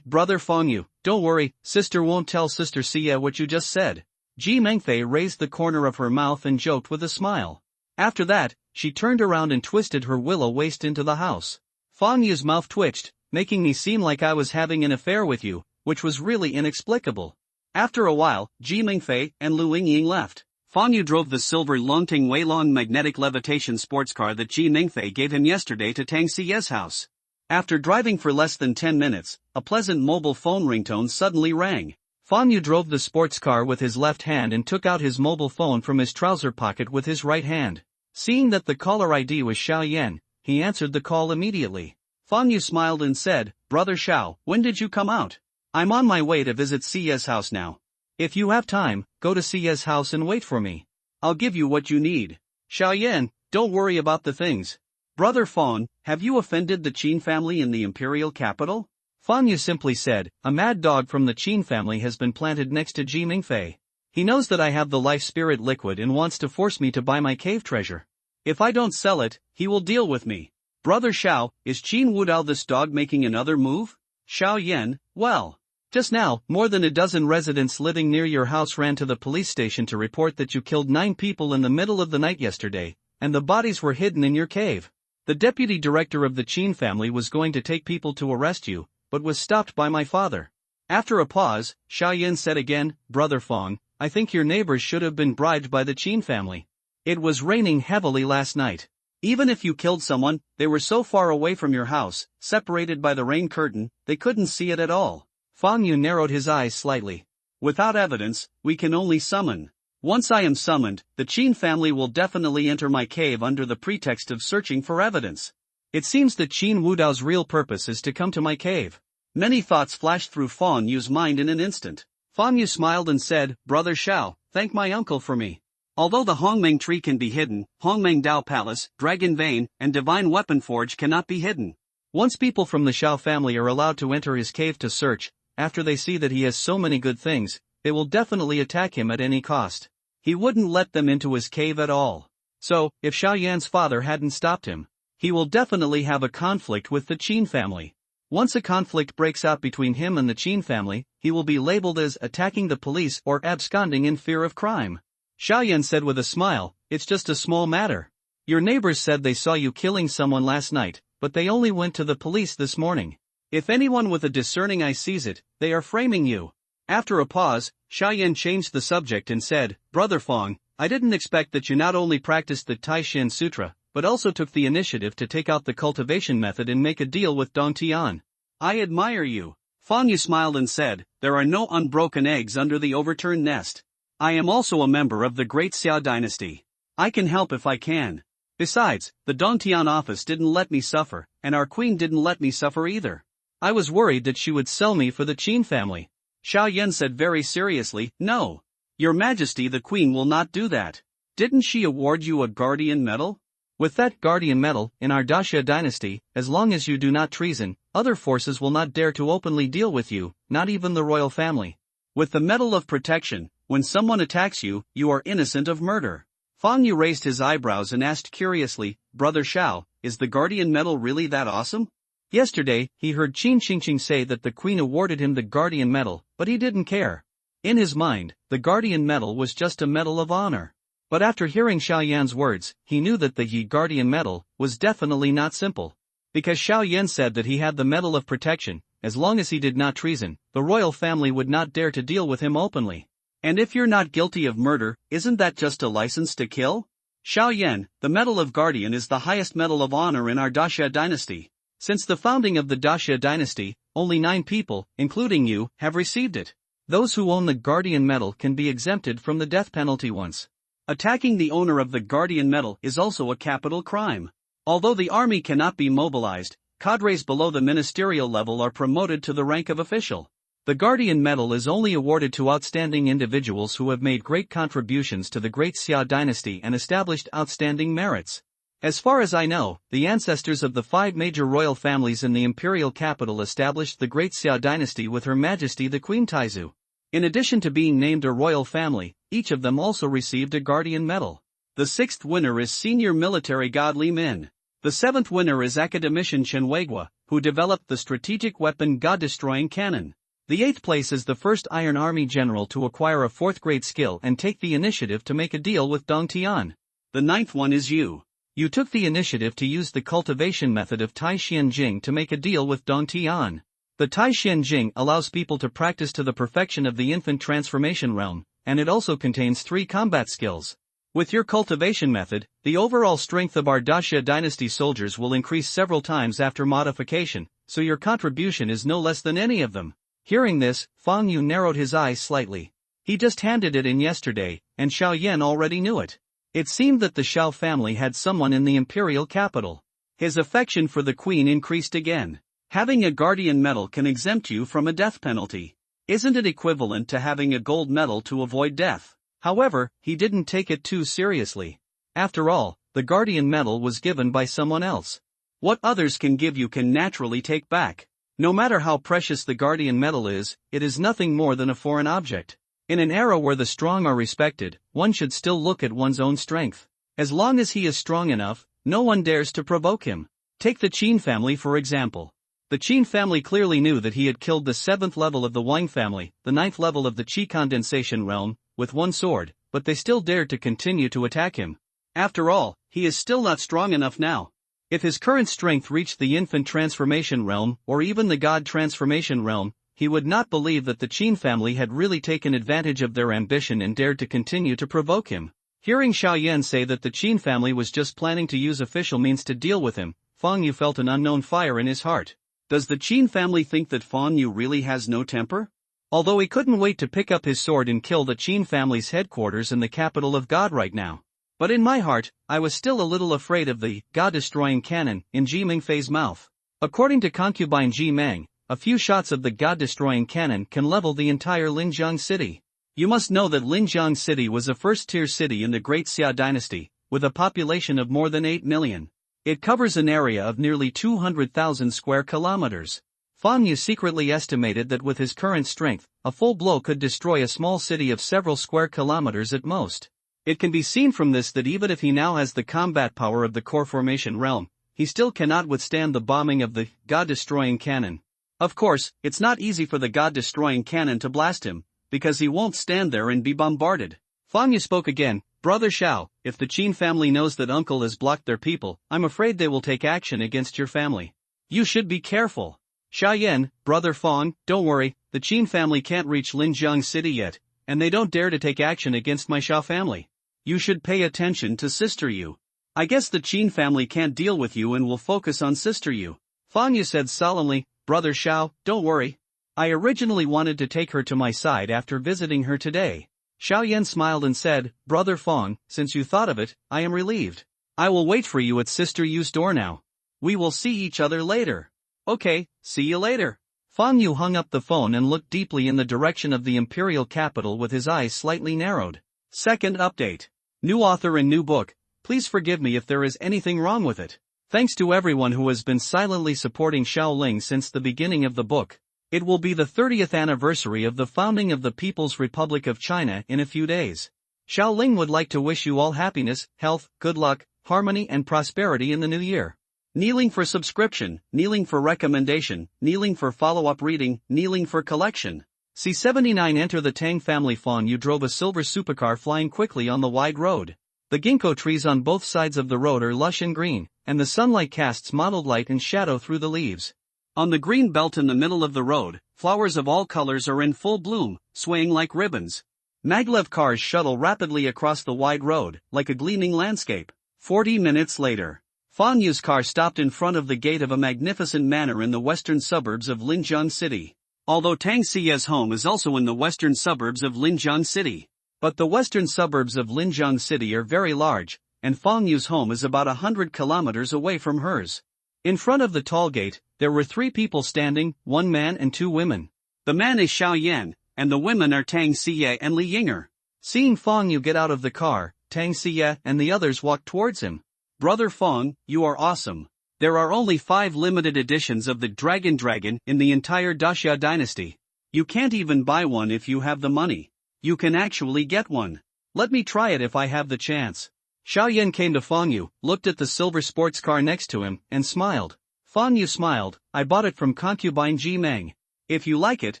Brother Fang Yu, don't worry, sister won't tell Sister Xie what you just said." Ji Mengfei raised the corner of her mouth and joked with a smile. After that, she turned around and twisted her willow waist into the house. Fang Yu's mouth twitched, making me seem like I was having an affair with you, which was really inexplicable. After a while, Ji Mengfei and Lu Yingying left. Fang Yu drove the silver Longting Weilong magnetic levitation sports car that Ji Mengfei gave him yesterday to Tang Xie's house. After driving for less than 10 minutes, a pleasant mobile phone ringtone suddenly rang. Fang Yu drove the sports car with his left hand and took out his mobile phone from his trouser pocket with his right hand. Seeing that the caller ID was Xiao Yan, he answered the call immediately. Fang Yu smiled and said, "Brother Xiao, when did you come out? I'm on my way to visit Xie's house now. If you have time, go to Xie's house and wait for me. I'll give you what you need." "Xiao Yan, don't worry about the things. Brother Fang, have you offended the Qin family in the imperial capital?" Fang Yu simply said, "A mad dog from the Qin family has been planted next to Ji Mengfei. He knows that I have the life spirit liquid and wants to force me to buy my cave treasure. If I don't sell it, he will deal with me." "Brother Xiao, is Qin Wudao this dog making another move?" Xiao Yan, well. Just now, more than a dozen residents living near your house ran to the police station to report that you killed 9 people in the middle of the night yesterday, and the bodies were hidden in your cave. The deputy director of the Qin family was going to take people to arrest you, but was stopped by my father." After a pause, Xiao Yan said again, "Brother Fang, I think your neighbors should have been bribed by the Qin family. It was raining heavily last night. Even if you killed someone, they were so far away from your house, separated by the rain curtain, they couldn't see it at all." Fang Yu narrowed his eyes slightly. "Without evidence, we can only summon. Once I am summoned, the Qin family will definitely enter my cave under the pretext of searching for evidence. It seems that Qin Wudao's real purpose is to come to my cave." Many thoughts flashed through Fang Yu's mind in an instant. Fang Yu smiled and said, "Brother Xiao, thank my uncle for me. Although the Hongmeng tree can be hidden, Hongmeng Dao Palace, Dragon Vein, and Divine Weapon Forge cannot be hidden. Once people from the Xiao family are allowed to enter his cave to search, after they see that he has so many good things, they will definitely attack him at any cost. He wouldn't let them into his cave at all. So, if Xiao Yan's father hadn't stopped him, he will definitely have a conflict with the Qin family. Once a conflict breaks out between him and the Qin family, he will be labeled as attacking the police or absconding in fear of crime." Xiao Yan said with a smile, "It's just a small matter. Your neighbors said they saw you killing someone last night, but they only went to the police this morning. If anyone with a discerning eye sees it, they are framing you." After a pause, Xiao Yan changed the subject and said, "Brother Fang, I didn't expect that you not only practiced the Tai-Shin Sutra, but also took the initiative to take out the cultivation method and make a deal with Dong Tian. I admire you." Fang Yu smiled and said, "There are no unbroken eggs under the overturned nest. I am also a member of the Great Xiao dynasty. I can help if I can." Besides, the Dongtian office didn't let me suffer, and our queen didn't let me suffer either. I was worried that she would sell me for the Qin family. Xiao Yan said very seriously, "No. Your Majesty the Queen will not do that. Didn't she award you a guardian medal? With that guardian medal, in our Daxia dynasty, as long as you do not treason, other forces will not dare to openly deal with you, not even the royal family. With the medal of protection, when someone attacks you, you are innocent of murder." Fang Yu raised his eyebrows and asked curiously, "Brother Xiao, is the guardian medal really that awesome?" Yesterday, he heard Qin Qingqing say that the queen awarded him the guardian medal, but he didn't care. In his mind, the guardian medal was just a medal of honor. But after hearing Xiao Yan's words, he knew that the Yi guardian medal was definitely not simple. Because Xiao Yan said that he had the medal of protection, as long as he did not treason, the royal family would not dare to deal with him openly. And if you're not guilty of murder, isn't that just a license to kill? Xiao Yan, the medal of guardian is the highest medal of honor in our Daxia dynasty. Since the founding of the Daxia dynasty, only 9 people, including you, have received it. Those who own the guardian medal can be exempted from the death penalty once. Attacking the owner of the guardian medal is also a capital crime. Although the army cannot be mobilized, cadres below the ministerial level are promoted to the rank of official. The guardian medal is only awarded to outstanding individuals who have made great contributions to the Great Xia dynasty and established outstanding merits. As far as I know, the ancestors of the 5 major royal families in the imperial capital established the Great Xia dynasty with Her Majesty the Queen Taizu. In addition to being named a royal family, each of them also received a guardian medal. The 6th winner is senior military god Li Min. The 7th winner is academician Chen Weigua, who developed the strategic weapon God-destroying cannon. The 8th place is the first Iron Army general to acquire a 4th grade skill and take the initiative to make a deal with Dong Tian. The 9th one is you. You took the initiative to use the cultivation method of Tai Xian Jing to make a deal with Dong Tian. The Tai Xian Jing allows people to practice to the perfection of the infant transformation realm, and it also contains 3 combat skills. With your cultivation method, the overall strength of our Daxia dynasty soldiers will increase several times after modification, so your contribution is no less than any of them. Hearing this, Fang Yu narrowed his eyes slightly. He just handed it in yesterday, and Xiao Yan already knew it. It seemed that the Xiao family had someone in the imperial capital. His affection for the queen increased again. Having a guardian medal can exempt you from a death penalty. Isn't it equivalent to having a gold medal to avoid death? However, he didn't take it too seriously. After all, the guardian medal was given by someone else. What others can give you can naturally take back. No matter how precious the guardian medal is, it is nothing more than a foreign object. In an era where the strong are respected, one should still look at one's own strength. As long as he is strong enough, no one dares to provoke him. Take the Qin family for example. The Qin family clearly knew that he had killed the 7th level of the Wang family, the 9th level of the Qi condensation realm, with one sword, but they still dared to continue to attack him. After all, he is still not strong enough now. If his current strength reached the infant transformation realm, or even the god transformation realm, he would not believe that the Qin family had really taken advantage of their ambition and dared to continue to provoke him. Hearing Xiao Yan say that the Qin family was just planning to use official means to deal with him, Fang Yu felt an unknown fire in his heart. Does the Qin family think that Fang Yu really has no temper? Although he couldn't wait to pick up his sword and kill the Qin family's headquarters in the capital of God right now. But in my heart, I was still a little afraid of the God-destroying cannon in Ji Mingfei's mouth. According to concubine Ji Mang, a few shots of the God-destroying cannon can level the entire Linjiang city. You must know that Linjiang city was a first-tier city in the Great Xia dynasty, with a population of more than 8 million. It covers an area of nearly 200,000 square kilometers. Fang Yu secretly estimated that with his current strength, a full blow could destroy a small city of several square kilometers at most. It can be seen from this that even if he now has the combat power of the core formation realm, he still cannot withstand the bombing of the God-destroying cannon. Of course, it's not easy for the God-destroying cannon to blast him, because he won't stand there and be bombarded. Fang Yu spoke again. Brother Xiao, if the Qin family knows that uncle has blocked their people, I'm afraid they will take action against your family. You should be careful. Xiao Yan, Brother Fang, don't worry, the Qin family can't reach Linjiang city yet, and they don't dare to take action against my Xiao family. You should pay attention to Sister Yu. I guess the Qin family can't deal with you and will focus on Sister Yu. Fang Yu said solemnly, Brother Xiao, don't worry. I originally wanted to take her to my side after visiting her today. Xiao Yan smiled and said, Brother Fang, since you thought of it, I am relieved. I will wait for you at Sister Yu's door now. We will see each other later. Okay, see you later. Fang Yu hung up the phone and looked deeply in the direction of the imperial capital with his eyes slightly narrowed. Second update. New author and new book. Please forgive me if there is anything wrong with it. Thanks to everyone who has been silently supporting Xiaoling since the beginning of the book. It will be the 30th anniversary of the founding of the People's Republic of China in a few days. Xiaoling would like to wish you all happiness, health, good luck, harmony and prosperity in the new year. Kneeling for subscription, kneeling for recommendation, kneeling for follow-up reading, kneeling for collection. C79 Enter the Tang family. Fang Yu drove a silver supercar flying quickly on the wide road. The ginkgo trees on both sides of the road are lush and green, and the sunlight casts mottled light and shadow through the leaves. On the green belt in the middle of the road, flowers of all colors are in full bloom, swaying like ribbons. Maglev cars shuttle rapidly across the wide road, like a gleaming landscape. 40 minutes later, Fang Yu's car stopped in front of the gate of a magnificent manor in the western suburbs of Linjiang City. Although Tang Xiye's home is also in the western suburbs of Linjiang City. But the western suburbs of Linjiang City are very large, and Fang Yu's home is about 100 kilometers away from hers. In front of the tall gate, there were 3 people standing, 1 man and 2 women. The man is Xiao Yan, and the women are Tang Xiye and Li Yinger. Seeing Fang Yu get out of the car, Tang Xiye and the others walked towards him. Brother Fang, you are awesome. There are only 5 limited editions of the Dragon in the entire Daxia dynasty. You can't even buy one if you have the money. You can actually get one. Let me try it if I have the chance. Xiao Yan came to Fang Yu, looked at the silver sports car next to him, and smiled. Fang Yu smiled. I bought it from concubine Ji Meng. If you like it,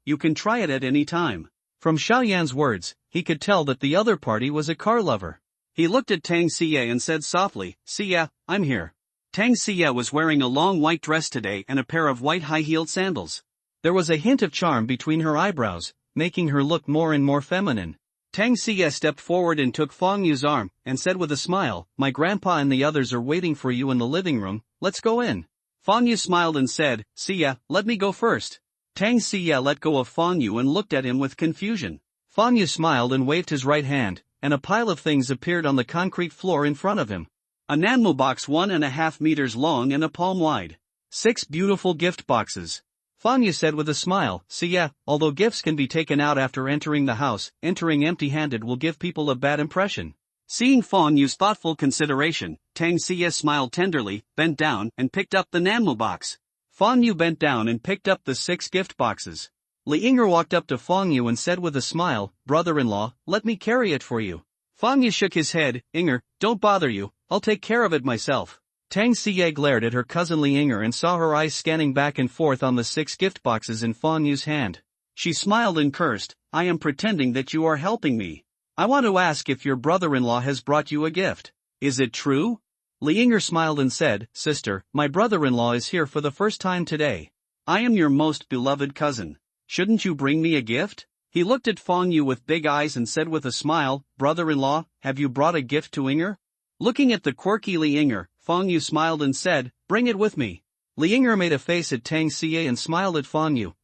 you can try it at any time. From Xiao Yan's words, he could tell that the other party was a car lover. He looked at Tang Xiye and said softly, Xiye, I'm here. Tang Xiye was wearing a long white dress today and a pair of white high-heeled sandals. There was a hint of charm between her eyebrows, making her look more and more feminine. Tang Xiye stepped forward and took Fang Yu's arm, and said with a smile, my grandpa and the others are waiting for you in the living room, let's go in. Fang Yu smiled and said, Xiye, let me go first. Tang Xiye let go of Fang Yu and looked at him with confusion. Fang Yu smiled and waved his right hand, and a pile of things appeared on the concrete floor in front of him. A Nanmo box 1.5 meters long and a palm wide. 6 beautiful gift boxes. Fang Yu said with a smile, Xiye, although gifts can be taken out after entering the house, entering empty-handed will give people a bad impression. Seeing Fang Yu's thoughtful consideration, Tang Xiye smiled tenderly, bent down, and picked up the Nanmo box. Fang Yu bent down and picked up the 6 gift boxes. Li Yinger walked up to Fang Yu and said with a smile, brother-in-law, let me carry it for you. Fang Yu shook his head, Yinger, don't bother you, I'll take care of it myself. Tang Xiye glared at her cousin Li Yinger and saw her eyes scanning back and forth on the 6 gift boxes in Fang Yu's hand. She smiled and cursed, I am pretending that you are helping me. I want to ask if your brother-in-law has brought you a gift. Is it true? Li Yinger smiled and said, Sister, my brother-in-law is here for the first time today. I am your most beloved cousin. Shouldn't you bring me a gift? He looked at Fang Yu with big eyes and said with a smile, brother-in-law, have you brought a gift to Yinger? Looking at the quirky Li Yinger, Fang Yu smiled and said, bring it with me. Li Yinger made a face at Tang Xiye and smiled at Fang Yu,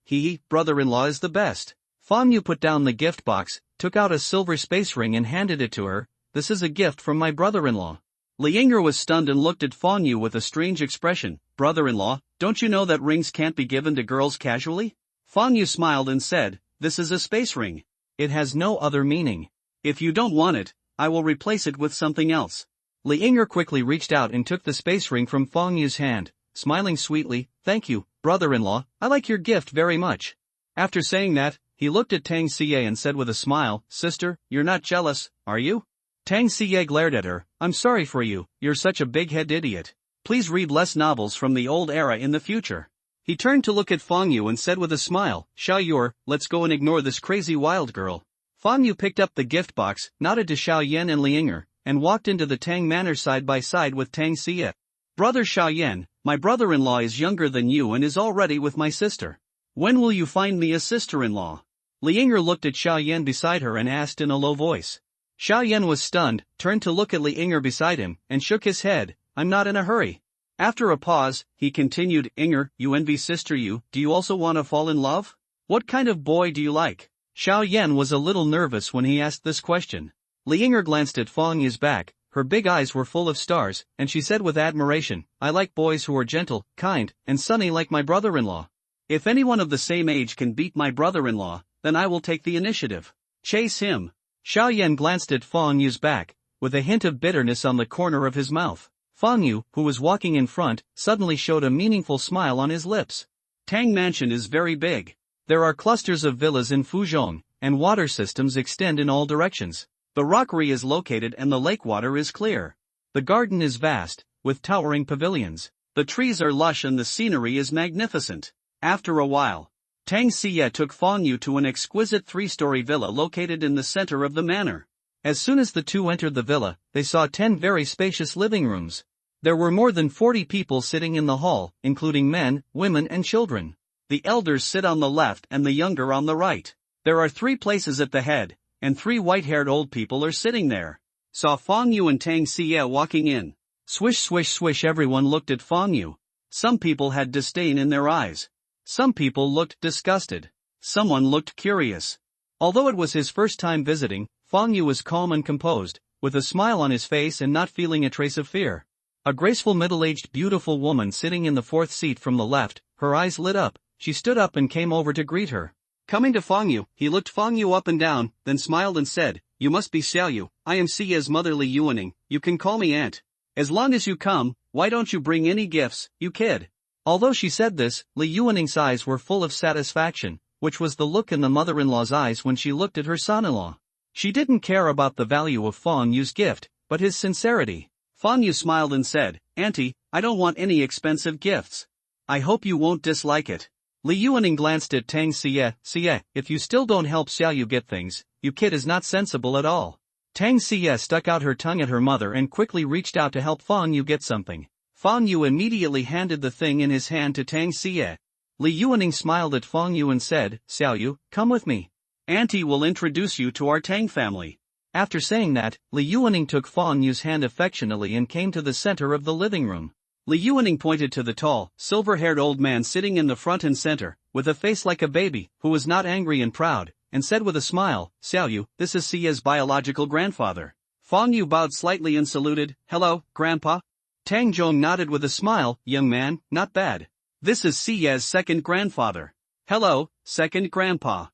brother-in-law is the best. Fang Yu put down the gift box, took out a silver space ring and handed it to her, this is a gift from my brother-in-law. Li Yinger was stunned and looked at Fang Yu with a strange expression, brother-in-law, don't you know that rings can't be given to girls casually? Fang Yu smiled and said, this is a space ring. It has no other meaning. If you don't want it, I will replace it with something else. Li Yinger quickly reached out and took the space ring from Fang Yu's hand, smiling sweetly, thank you, brother-in-law, I like your gift very much. After saying that, he looked at Tang Xiye and said with a smile, sister, you're not jealous, are you? Tang Xiye glared at her, I'm sorry for you, you're such a big-head idiot. Please read less novels from the old era in the future. He turned to look at Fang Yu and said with a smile, Xiao Yu, let's go and ignore this crazy wild girl. Fang Yu picked up the gift box, nodded to Xiao Yan and Li Yinger, and walked into the Tang Manor side by side with Tang Xiye. Brother Xiao Yan, my brother-in-law is younger than you and is already with my sister. When will you find me a sister-in-law? Li Yinger looked at Xiao Yan beside her and asked in a low voice. Xiao Yan was stunned, turned to look at Li Yinger beside him, and shook his head, I'm not in a hurry. After a pause, he continued, Yinger, you envy sister Yu, do you also want to fall in love? What kind of boy do you like? Xiao Yan was a little nervous when he asked this question. Li Yinger glanced at Fang Yu's back, her big eyes were full of stars, and she said with admiration, "I like boys who are gentle, kind, and sunny like my brother-in-law. If anyone of the same age can beat my brother-in-law, then I will take the initiative. Chase him." Xiao Yan glanced at Fang Yu's back, with a hint of bitterness on the corner of his mouth. Fang Yu, who was walking in front, suddenly showed a meaningful smile on his lips. Tang Mansion is very big. There are clusters of villas in Fuzhong, and water systems extend in all directions. The rockery is located and the lake water is clear. The garden is vast, with towering pavilions. The trees are lush and the scenery is magnificent. After a while, Tang Xie took Fang Yu to an exquisite three-story villa located in the center of the manor. As soon as the two entered the villa, they saw 10 very spacious living rooms. There were more than 40 people sitting in the hall, including men, women and children. The elders sit on the left and the younger on the right. There are 3 places at the head, and 3 white-haired old people are sitting there. Saw Fang Yu and Tang Xie walking in. Swish swish swish, everyone looked at Fang Yu. Some people had disdain in their eyes. Some people looked disgusted. Someone looked curious. Although it was his first time visiting, Fang Yu was calm and composed, with a smile on his face and not feeling a trace of fear. A graceful middle-aged beautiful woman sitting in the 4th seat from the left, her eyes lit up. She stood up and came over to greet her. Coming to Fang Yu, he looked Fang Yu up and down, then smiled and said, "You must be Xiao Yu. I am Xia's mother Li Yuaning. You can call me aunt. As long as you come, why don't you bring any gifts, you kid?" Although she said this, Li Yuaning's eyes were full of satisfaction, which was the look in the mother-in-law's eyes when she looked at her son-in-law. She didn't care about the value of Fang Yu's gift, but his sincerity. Fang Yu smiled and said, "Auntie, I don't want any expensive gifts. I hope you won't dislike it." Li Yuaning glanced at Tang Xie. "Xie, if you still don't help Xiao Yu get things, you kid is not sensible at all." Tang Xie stuck out her tongue at her mother and quickly reached out to help Fang Yu get something. Fang Yu immediately handed the thing in his hand to Tang Xie. Li Yuaning smiled at Fang Yu and said, "Xiao Yu, come with me. Auntie will introduce you to our Tang family." After saying that, Li Yuaning took Fang Yu's hand affectionately and came to the center of the living room. Li Yuaning pointed to the tall, silver-haired old man sitting in the front and center, with a face like a baby, who was not angry and proud, and said with a smile, "Xiao Yu, this is Xia's biological grandfather." Fang Yu bowed slightly and saluted, "Hello, Grandpa." Tang Zhong nodded with a smile, "Young man, not bad. This is Xia's second grandfather." "Hello, second grandpa."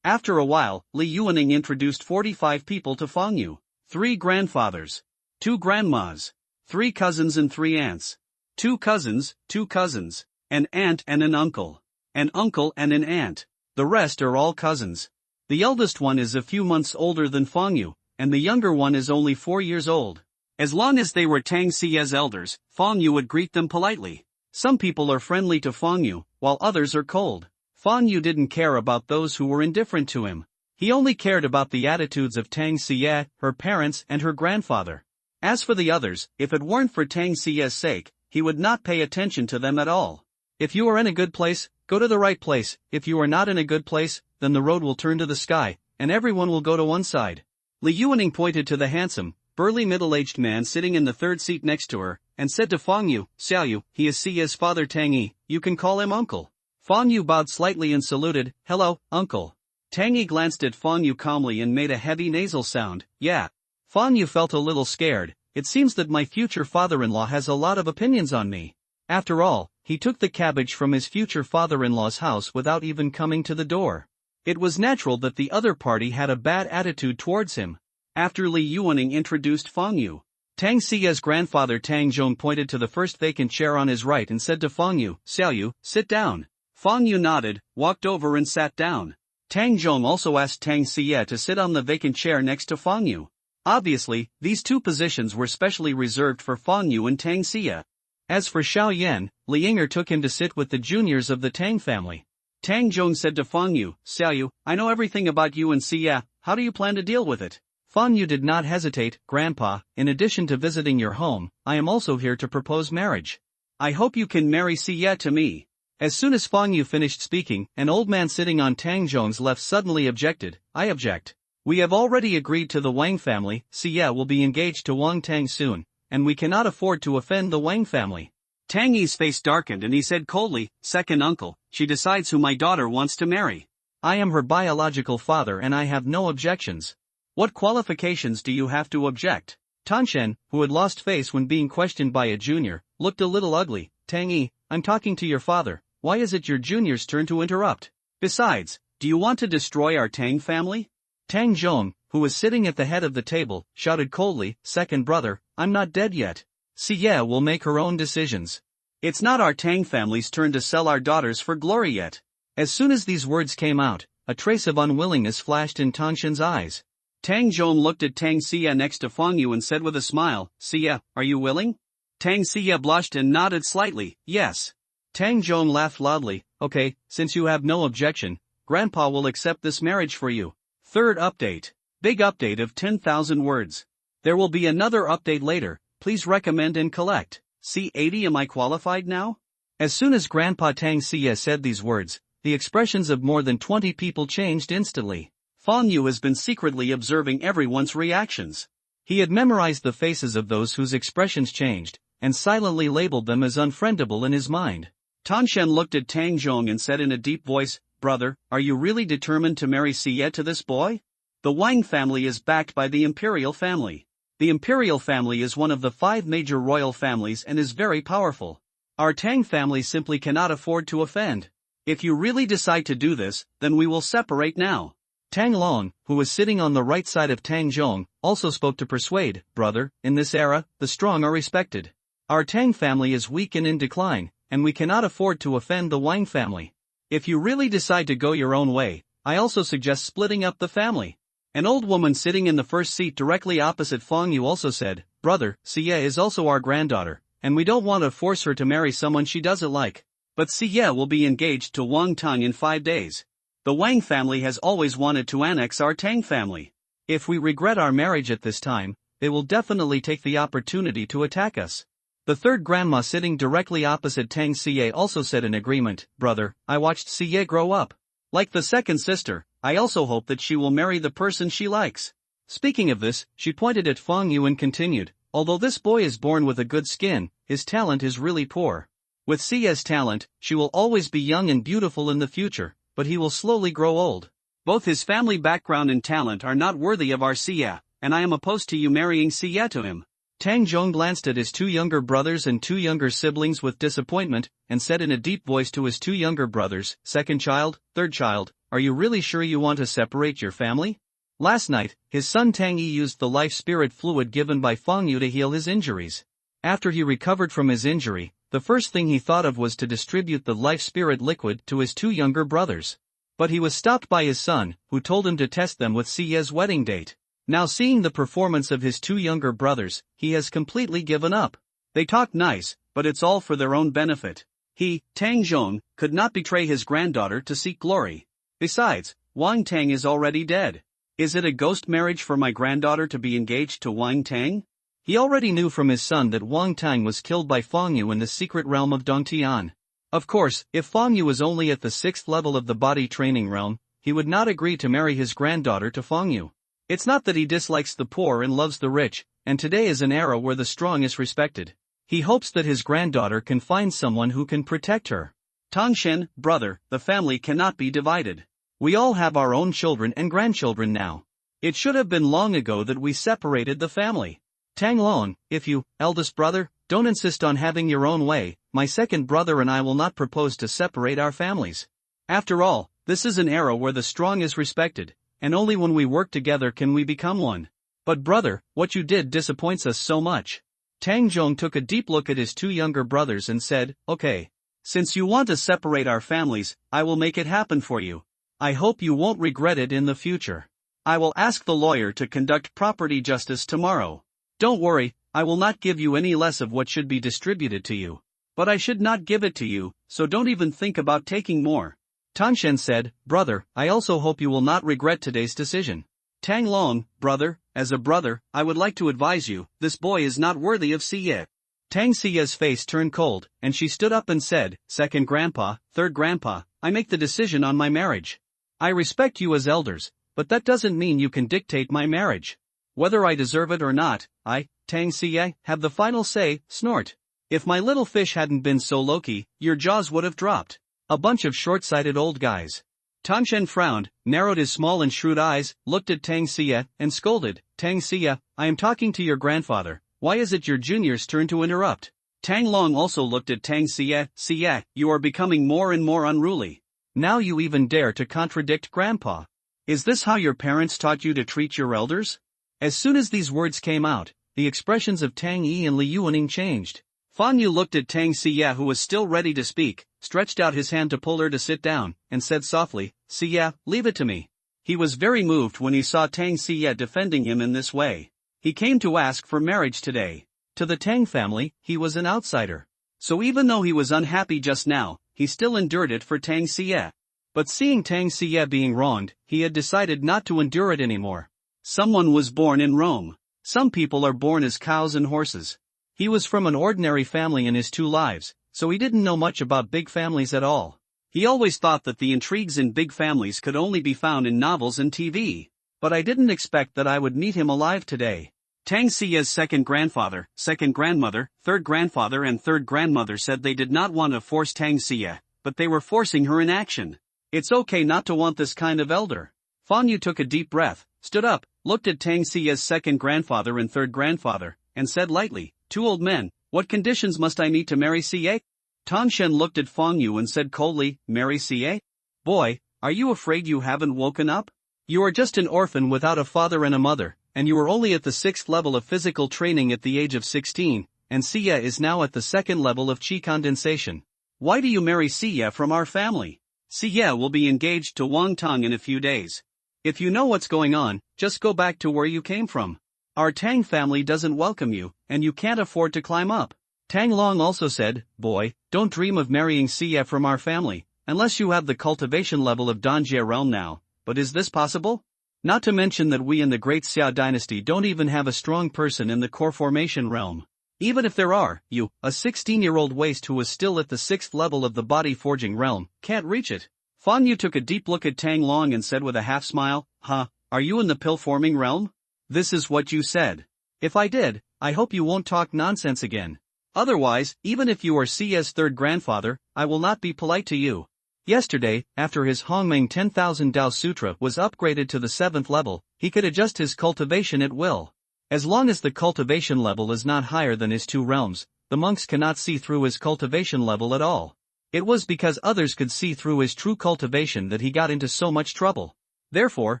After a while, Li Yuaning introduced 45 people to Fang Yu. 3 grandfathers. 2 grandmas. 3 cousins and 3 aunts. 2 cousins, 2 cousins. An aunt and an uncle. An uncle and an aunt. The rest are all cousins. The eldest one is a few months older than Fang Yu, and the younger one is only 4 years old. As long as they were Tang Xie's elders, Fang Yu would greet them politely. Some people are friendly to Fang Yu, while others are cold. Fang Yu didn't care about those who were indifferent to him. He only cared about the attitudes of Tang Xie, her parents and her grandfather. As for the others, if it weren't for Tang Xie's sake, he would not pay attention to them at all. If you are in a good place, go to the right place. If you are not in a good place, then the road will turn to the sky, and everyone will go to one side. Li Yuaning pointed to the handsome, burly middle-aged man sitting in the 3rd seat next to her, and said to Fang Yu, "Xiao Yu, he is Xia's father Tang Yi, you can call him uncle." Fang Yu bowed slightly and saluted, "Hello, uncle." Tang Yi glanced at Fang Yu calmly and made a heavy nasal sound, "Yeah." Fang Yu felt a little scared. It seems that my future father-in-law has a lot of opinions on me. After all, he took the cabbage from his future father-in-law's house without even coming to the door. It was natural that the other party had a bad attitude towards him. After Li Yuaning introduced Fang Yu, Tang Xie's grandfather Tang Zhong pointed to the first vacant chair on his right and said to Fang Yu, "Xiao Yu, sit down." Fang Yu nodded, walked over and sat down. Tang Zhong also asked Tang Xie to sit on the vacant chair next to Fang Yu. Obviously, these 2 positions were specially reserved for Fang Yu and Tang Xie. As for Xiao Yan, Li Yinger took him to sit with the juniors of the Tang family. Tang Zhong said to Fang Yu, "Xiao Yu, I know everything about you and Xie, how do you plan to deal with it?" Fang Yu did not hesitate, "Grandpa, in addition to visiting your home, I am also here to propose marriage. I hope you can marry Xie to me." As soon as Fang Yu finished speaking, an old man sitting on Tang Zhong's left suddenly objected, "I object. We have already agreed to the Wang family, Xie will be engaged to Wang Tang soon, and we cannot afford to offend the Wang family." Tang Yi's face darkened and he said coldly, "Second uncle, she decides who my daughter wants to marry. I am her biological father and I have no objections. What qualifications do you have to object?" Tanshen, who had lost face when being questioned by a junior, looked a little ugly. Tang Yi, I'm talking to your father, why is it your junior's turn to interrupt? Besides, do you want to destroy our Tang family? Tang Zhong, who was sitting at the head of the table, shouted coldly, second brother, I'm not dead yet. Xie will make her own decisions. It's not our Tang family's turn to sell our daughters for glory yet. As soon as these words came out, a trace of unwillingness flashed in Tanshen's eyes. Tang Zhong looked at Tang Xie next to Fang Yu and said with a smile, Xie, are you willing? Tang Xie blushed and nodded slightly, yes. Tang Zhong laughed loudly, okay, since you have no objection, Grandpa will accept this marriage for you. Third update. Big update of 10,000 words. There will be another update later, please recommend and collect. C80 Am I qualified now? As soon as Grandpa Tang Xie said these words, the expressions of more than 20 people changed instantly. Fang Yu has been secretly observing everyone's reactions. He had memorized the faces of those whose expressions changed, and silently labeled them as unfriendable in his mind. Tanshen looked at Tang Zhong and said in a deep voice, brother, are you really determined to marry Xie to this boy? The Wang family is backed by the imperial family. The imperial family is one of the 5 major royal families and is very powerful. Our Tang family simply cannot afford to offend. If you really decide to do this, then we will separate now. Tang Long, who was sitting on the right side of Tang Zhong, also spoke to persuade, brother, in this era, the strong are respected. Our Tang family is weak and in decline, and we cannot afford to offend the Wang family. If you really decide to go your own way, I also suggest splitting up the family. An old woman sitting in the first seat directly opposite Fang Yu also said, brother, Xie is also our granddaughter, and we don't want to force her to marry someone she doesn't like. But Xie will be engaged to Wang Tang in 5 days. The Wang family has always wanted to annex our Tang family. If we regret our marriage at this time, they will definitely take the opportunity to attack us. The third grandma sitting directly opposite Tang Xie also said in agreement, brother, I watched Xie grow up. Like the second sister, I also hope that she will marry the person she likes. Speaking of this, she pointed at Fang Yu and continued, although this boy is born with a good skin, his talent is really poor. With Xie's talent, she will always be young and beautiful in the future, but he will slowly grow old. Both his family background and talent are not worthy of our Xie, and I am opposed to you marrying Xie to him. Tang Zhong glanced at his 2 younger brothers and 2 younger siblings with disappointment, and said in a deep voice to his 2 younger brothers, second child, third child, are you really sure you want to separate your family? Last night, his son Tang Yi used the life spirit fluid given by Fang Yu to heal his injuries. After he recovered from his injury, the first thing he thought of was to distribute the life spirit liquid to his 2 younger brothers. But he was stopped by his son, who told him to test them with Xie's wedding date. Now seeing the performance of his 2 younger brothers, he has completely given up. They talk nice, but it's all for their own benefit. He, Tang Zhong, could not betray his granddaughter to seek glory. Besides, Wang Tang is already dead. Is it a ghost marriage for my granddaughter to be engaged to Wang Tang? He already knew from his son that Wang Tang was killed by Fang Yu in the secret realm of Dongtian. Of course, if Fang Yu was only at the 6th level of the body training realm, he would not agree to marry his granddaughter to Fang Yu. It's not that he dislikes the poor and loves the rich, and today is an era where the strong is respected. He hopes that his granddaughter can find someone who can protect her. Tangshen, brother, the family cannot be divided. We all have our own children and grandchildren now. It should have been long ago that we separated the family. Tang Long, if you, eldest brother, don't insist on having your own way, my second brother and I will not propose to separate our families. After all, this is an era where the strong is respected, and only when we work together can we become one. But brother, what you did disappoints us so much. Tang Zhong took a deep look at his 2 younger brothers and said, okay. Since you want to separate our families, I will make it happen for you. I hope you won't regret it in the future. I will ask the lawyer to conduct property justice tomorrow. Don't worry, I will not give you any less of what should be distributed to you. But I should not give it to you, so don't even think about taking more. Tanshen said, brother, I also hope you will not regret today's decision. Tang Long, brother, as a brother, I would like to advise you, this boy is not worthy of Xie. Tang Xie's face turned cold, and she stood up and said, second grandpa, third grandpa, I make the decision on my marriage. I respect you as elders, but that doesn't mean you can dictate my marriage. Whether I deserve it or not, I, Tang Xie, have the final say, snort. If my little fish hadn't been so low-key, your jaws would have dropped. A bunch of short-sighted old guys. Tan Shen frowned, narrowed his small and shrewd eyes, looked at Tang Xie, and scolded, Tang Xie, I am talking to your grandfather, why is it your junior's turn to interrupt? Tang Long also looked at Tang Xie, Xie, you are becoming more and more unruly. Now you even dare to contradict Grandpa. Is this how your parents taught you to treat your elders? As soon as these words came out, the expressions of Tang Yi and Li Yuaning changed. Fan Yu looked at Tang Xie, who was still ready to speak, stretched out his hand to pull her to sit down, and said softly, Xie, leave it to me. He was very moved when he saw Tang Xie defending him in this way. He came to ask for marriage today. To the Tang family, he was an outsider. So even though he was unhappy just now, he still endured it for Tang Xie. But seeing Tang Xie being wronged, he had decided not to endure it anymore. Someone was born in Rome. Some people are born as cows and horses. He was from an ordinary family in his 2 lives, so he didn't know much about big families at all. He always thought that the intrigues in big families could only be found in novels and TV. But I didn't expect that I would meet him alive today. Tang Xie's second grandfather, second grandmother, third grandfather and third grandmother said they did not want to force Tang Xie, but they were forcing her in action. It's okay not to want this kind of elder. Fan Yu took a deep breath, stood up, looked at Tang Xie's second grandfather and third grandfather, and said lightly, 2 old men, what conditions must I meet to marry Xie? Tan Shen looked at Fan Yu and said coldly, marry Xie? Boy, are you afraid you haven't woken up? You are just an orphan without a father and a mother, and you are only at the 6th level of physical training at the age of 16, and Xie is now at the 2nd level of qi condensation. Why do you marry Xie from our family? Xie will be engaged to Wang Tong in a few days. If you know what's going on, just go back to where you came from. Our Tang family doesn't welcome you, and you can't afford to climb up. Tang Long also said, boy, don't dream of marrying Xie from our family, unless you have the cultivation level of Danjie realm now, but is this possible? Not to mention that we in the Great Xia dynasty don't even have a strong person in the core formation realm. Even if there are, you, a 16-year-old waste who is still at the 6th level of the body forging realm, can't reach it. Fan Yu took a deep look at Tang Long and said with a half smile, are you in the pill forming realm? This is what you said. If I did, I hope you won't talk nonsense again. Otherwise, even if you are Xie's third grandfather, I will not be polite to you. Yesterday, after his Hongmeng 10,000 Dao Sutra was upgraded to the 7th level, he could adjust his cultivation at will. As long as the cultivation level is not higher than his 2 realms, the monks cannot see through his cultivation level at all. It was because others could see through his true cultivation that he got into so much trouble. Therefore,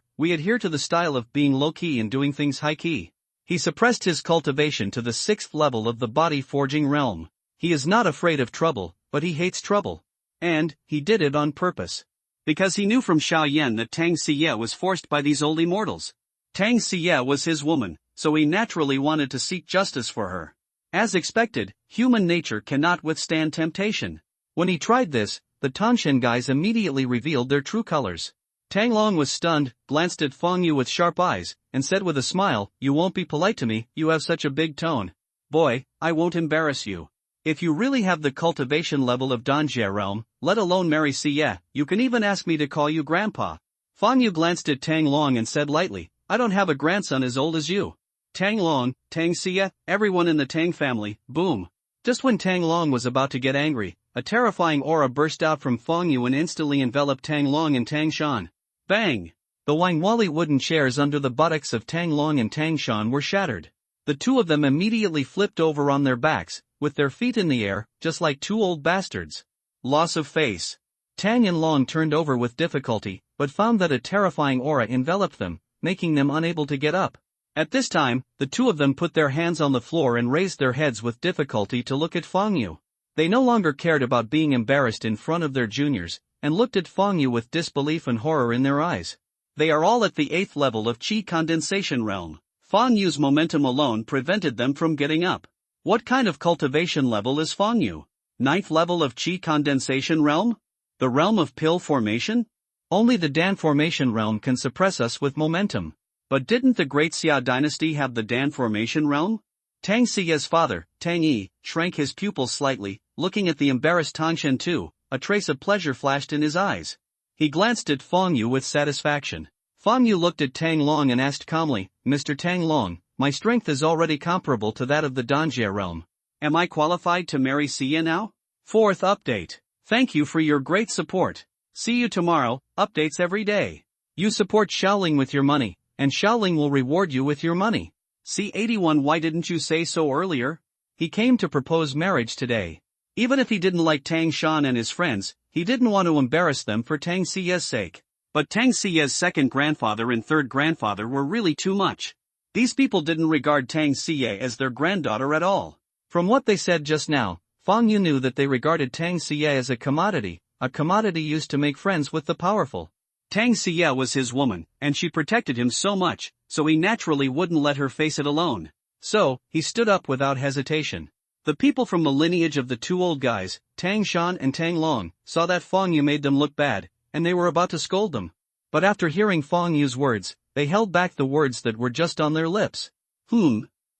we adhere to the style of being low-key and doing things high-key. He suppressed his cultivation to the 6th level of the body forging realm. He is not afraid of trouble, but he hates trouble. And, he did it on purpose. Because he knew from Xiaoyan that Tang Xie was forced by these old immortals. Tang Xie was his woman, so he naturally wanted to seek justice for her. As expected, human nature cannot withstand temptation. When he tried this, the Tanshen guys immediately revealed their true colors. Tang Long was stunned, glanced at Fan Yu with sharp eyes, and said with a smile, you won't be polite to me, you have such a big tone. Boy, I won't embarrass you. If you really have the cultivation level of Danjie realm, let alone marry Xie, you can even ask me to call you grandpa. Fan Yu glanced at Tang Long and said lightly, I don't have a grandson as old as you. Tang Long, Tang Xie, everyone in the Tang family, boom. Just when Tang Long was about to get angry, a terrifying aura burst out from Fan Yu and instantly enveloped Tang Long and Tang Shan. Bang! The Wangwali wooden chairs under the buttocks of Tang Long and Tang Shan were shattered. The 2 of them immediately flipped over on their backs, with their feet in the air, just like 2 old bastards. Loss of face. Tang and Long turned over with difficulty, but found that a terrifying aura enveloped them, making them unable to get up. At this time, the 2 of them put their hands on the floor and raised their heads with difficulty to look at Fan Yu. They no longer cared about being embarrassed in front of their juniors, and looked at Fan Yu with disbelief and horror in their eyes. They are all at the 8th level of qi condensation realm. Fan Yu's momentum alone prevented them from getting up. What kind of cultivation level is Fan Yu? 9th level of qi condensation realm? The realm of pill formation? Only the Dan formation realm can suppress us with momentum. But didn't the Great Xia dynasty have the Dan formation realm? Tang Xie's father, Tang Yi, shrank his pupils slightly, looking at the embarrassed Tanshen too. A trace of pleasure flashed in his eyes. He glanced at Fan Yu with satisfaction. Fan Yu looked at Tang Long and asked calmly, Mr. Tang Long, my strength is already comparable to that of the Danjie realm. Am I qualified to marry Xie now? 4th update. Thank you for your great support. See you tomorrow, updates every day. You support Xiaoling with your money, and Xiaoling will reward you with your money. C81 Why didn't you say so earlier? He came to propose marriage today. Even if he didn't like Tang Shan and his friends, he didn't want to embarrass them for Tang Xiye's sake. But Tang Xiye's second grandfather and third grandfather were really too much. These people didn't regard Tang Xiye as their granddaughter at all. From what they said just now, Fang Yu knew that they regarded Tang Xiye as a commodity used to make friends with the powerful. Tang Xiye was his woman, and she protected him so much, so he naturally wouldn't let her face it alone. So, he stood up without hesitation. The people from the lineage of the two old guys, Tang Shan and Tang Long, saw that Fang Yu made them look bad, and they were about to scold them. But after hearing Fang Yu's words, they held back the words that were just on their lips.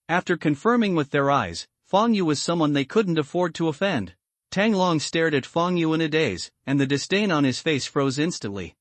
After confirming with their eyes, Fang Yu was someone they couldn't afford to offend. Tang Long stared at Fang Yu in a daze, and the disdain on his face froze instantly.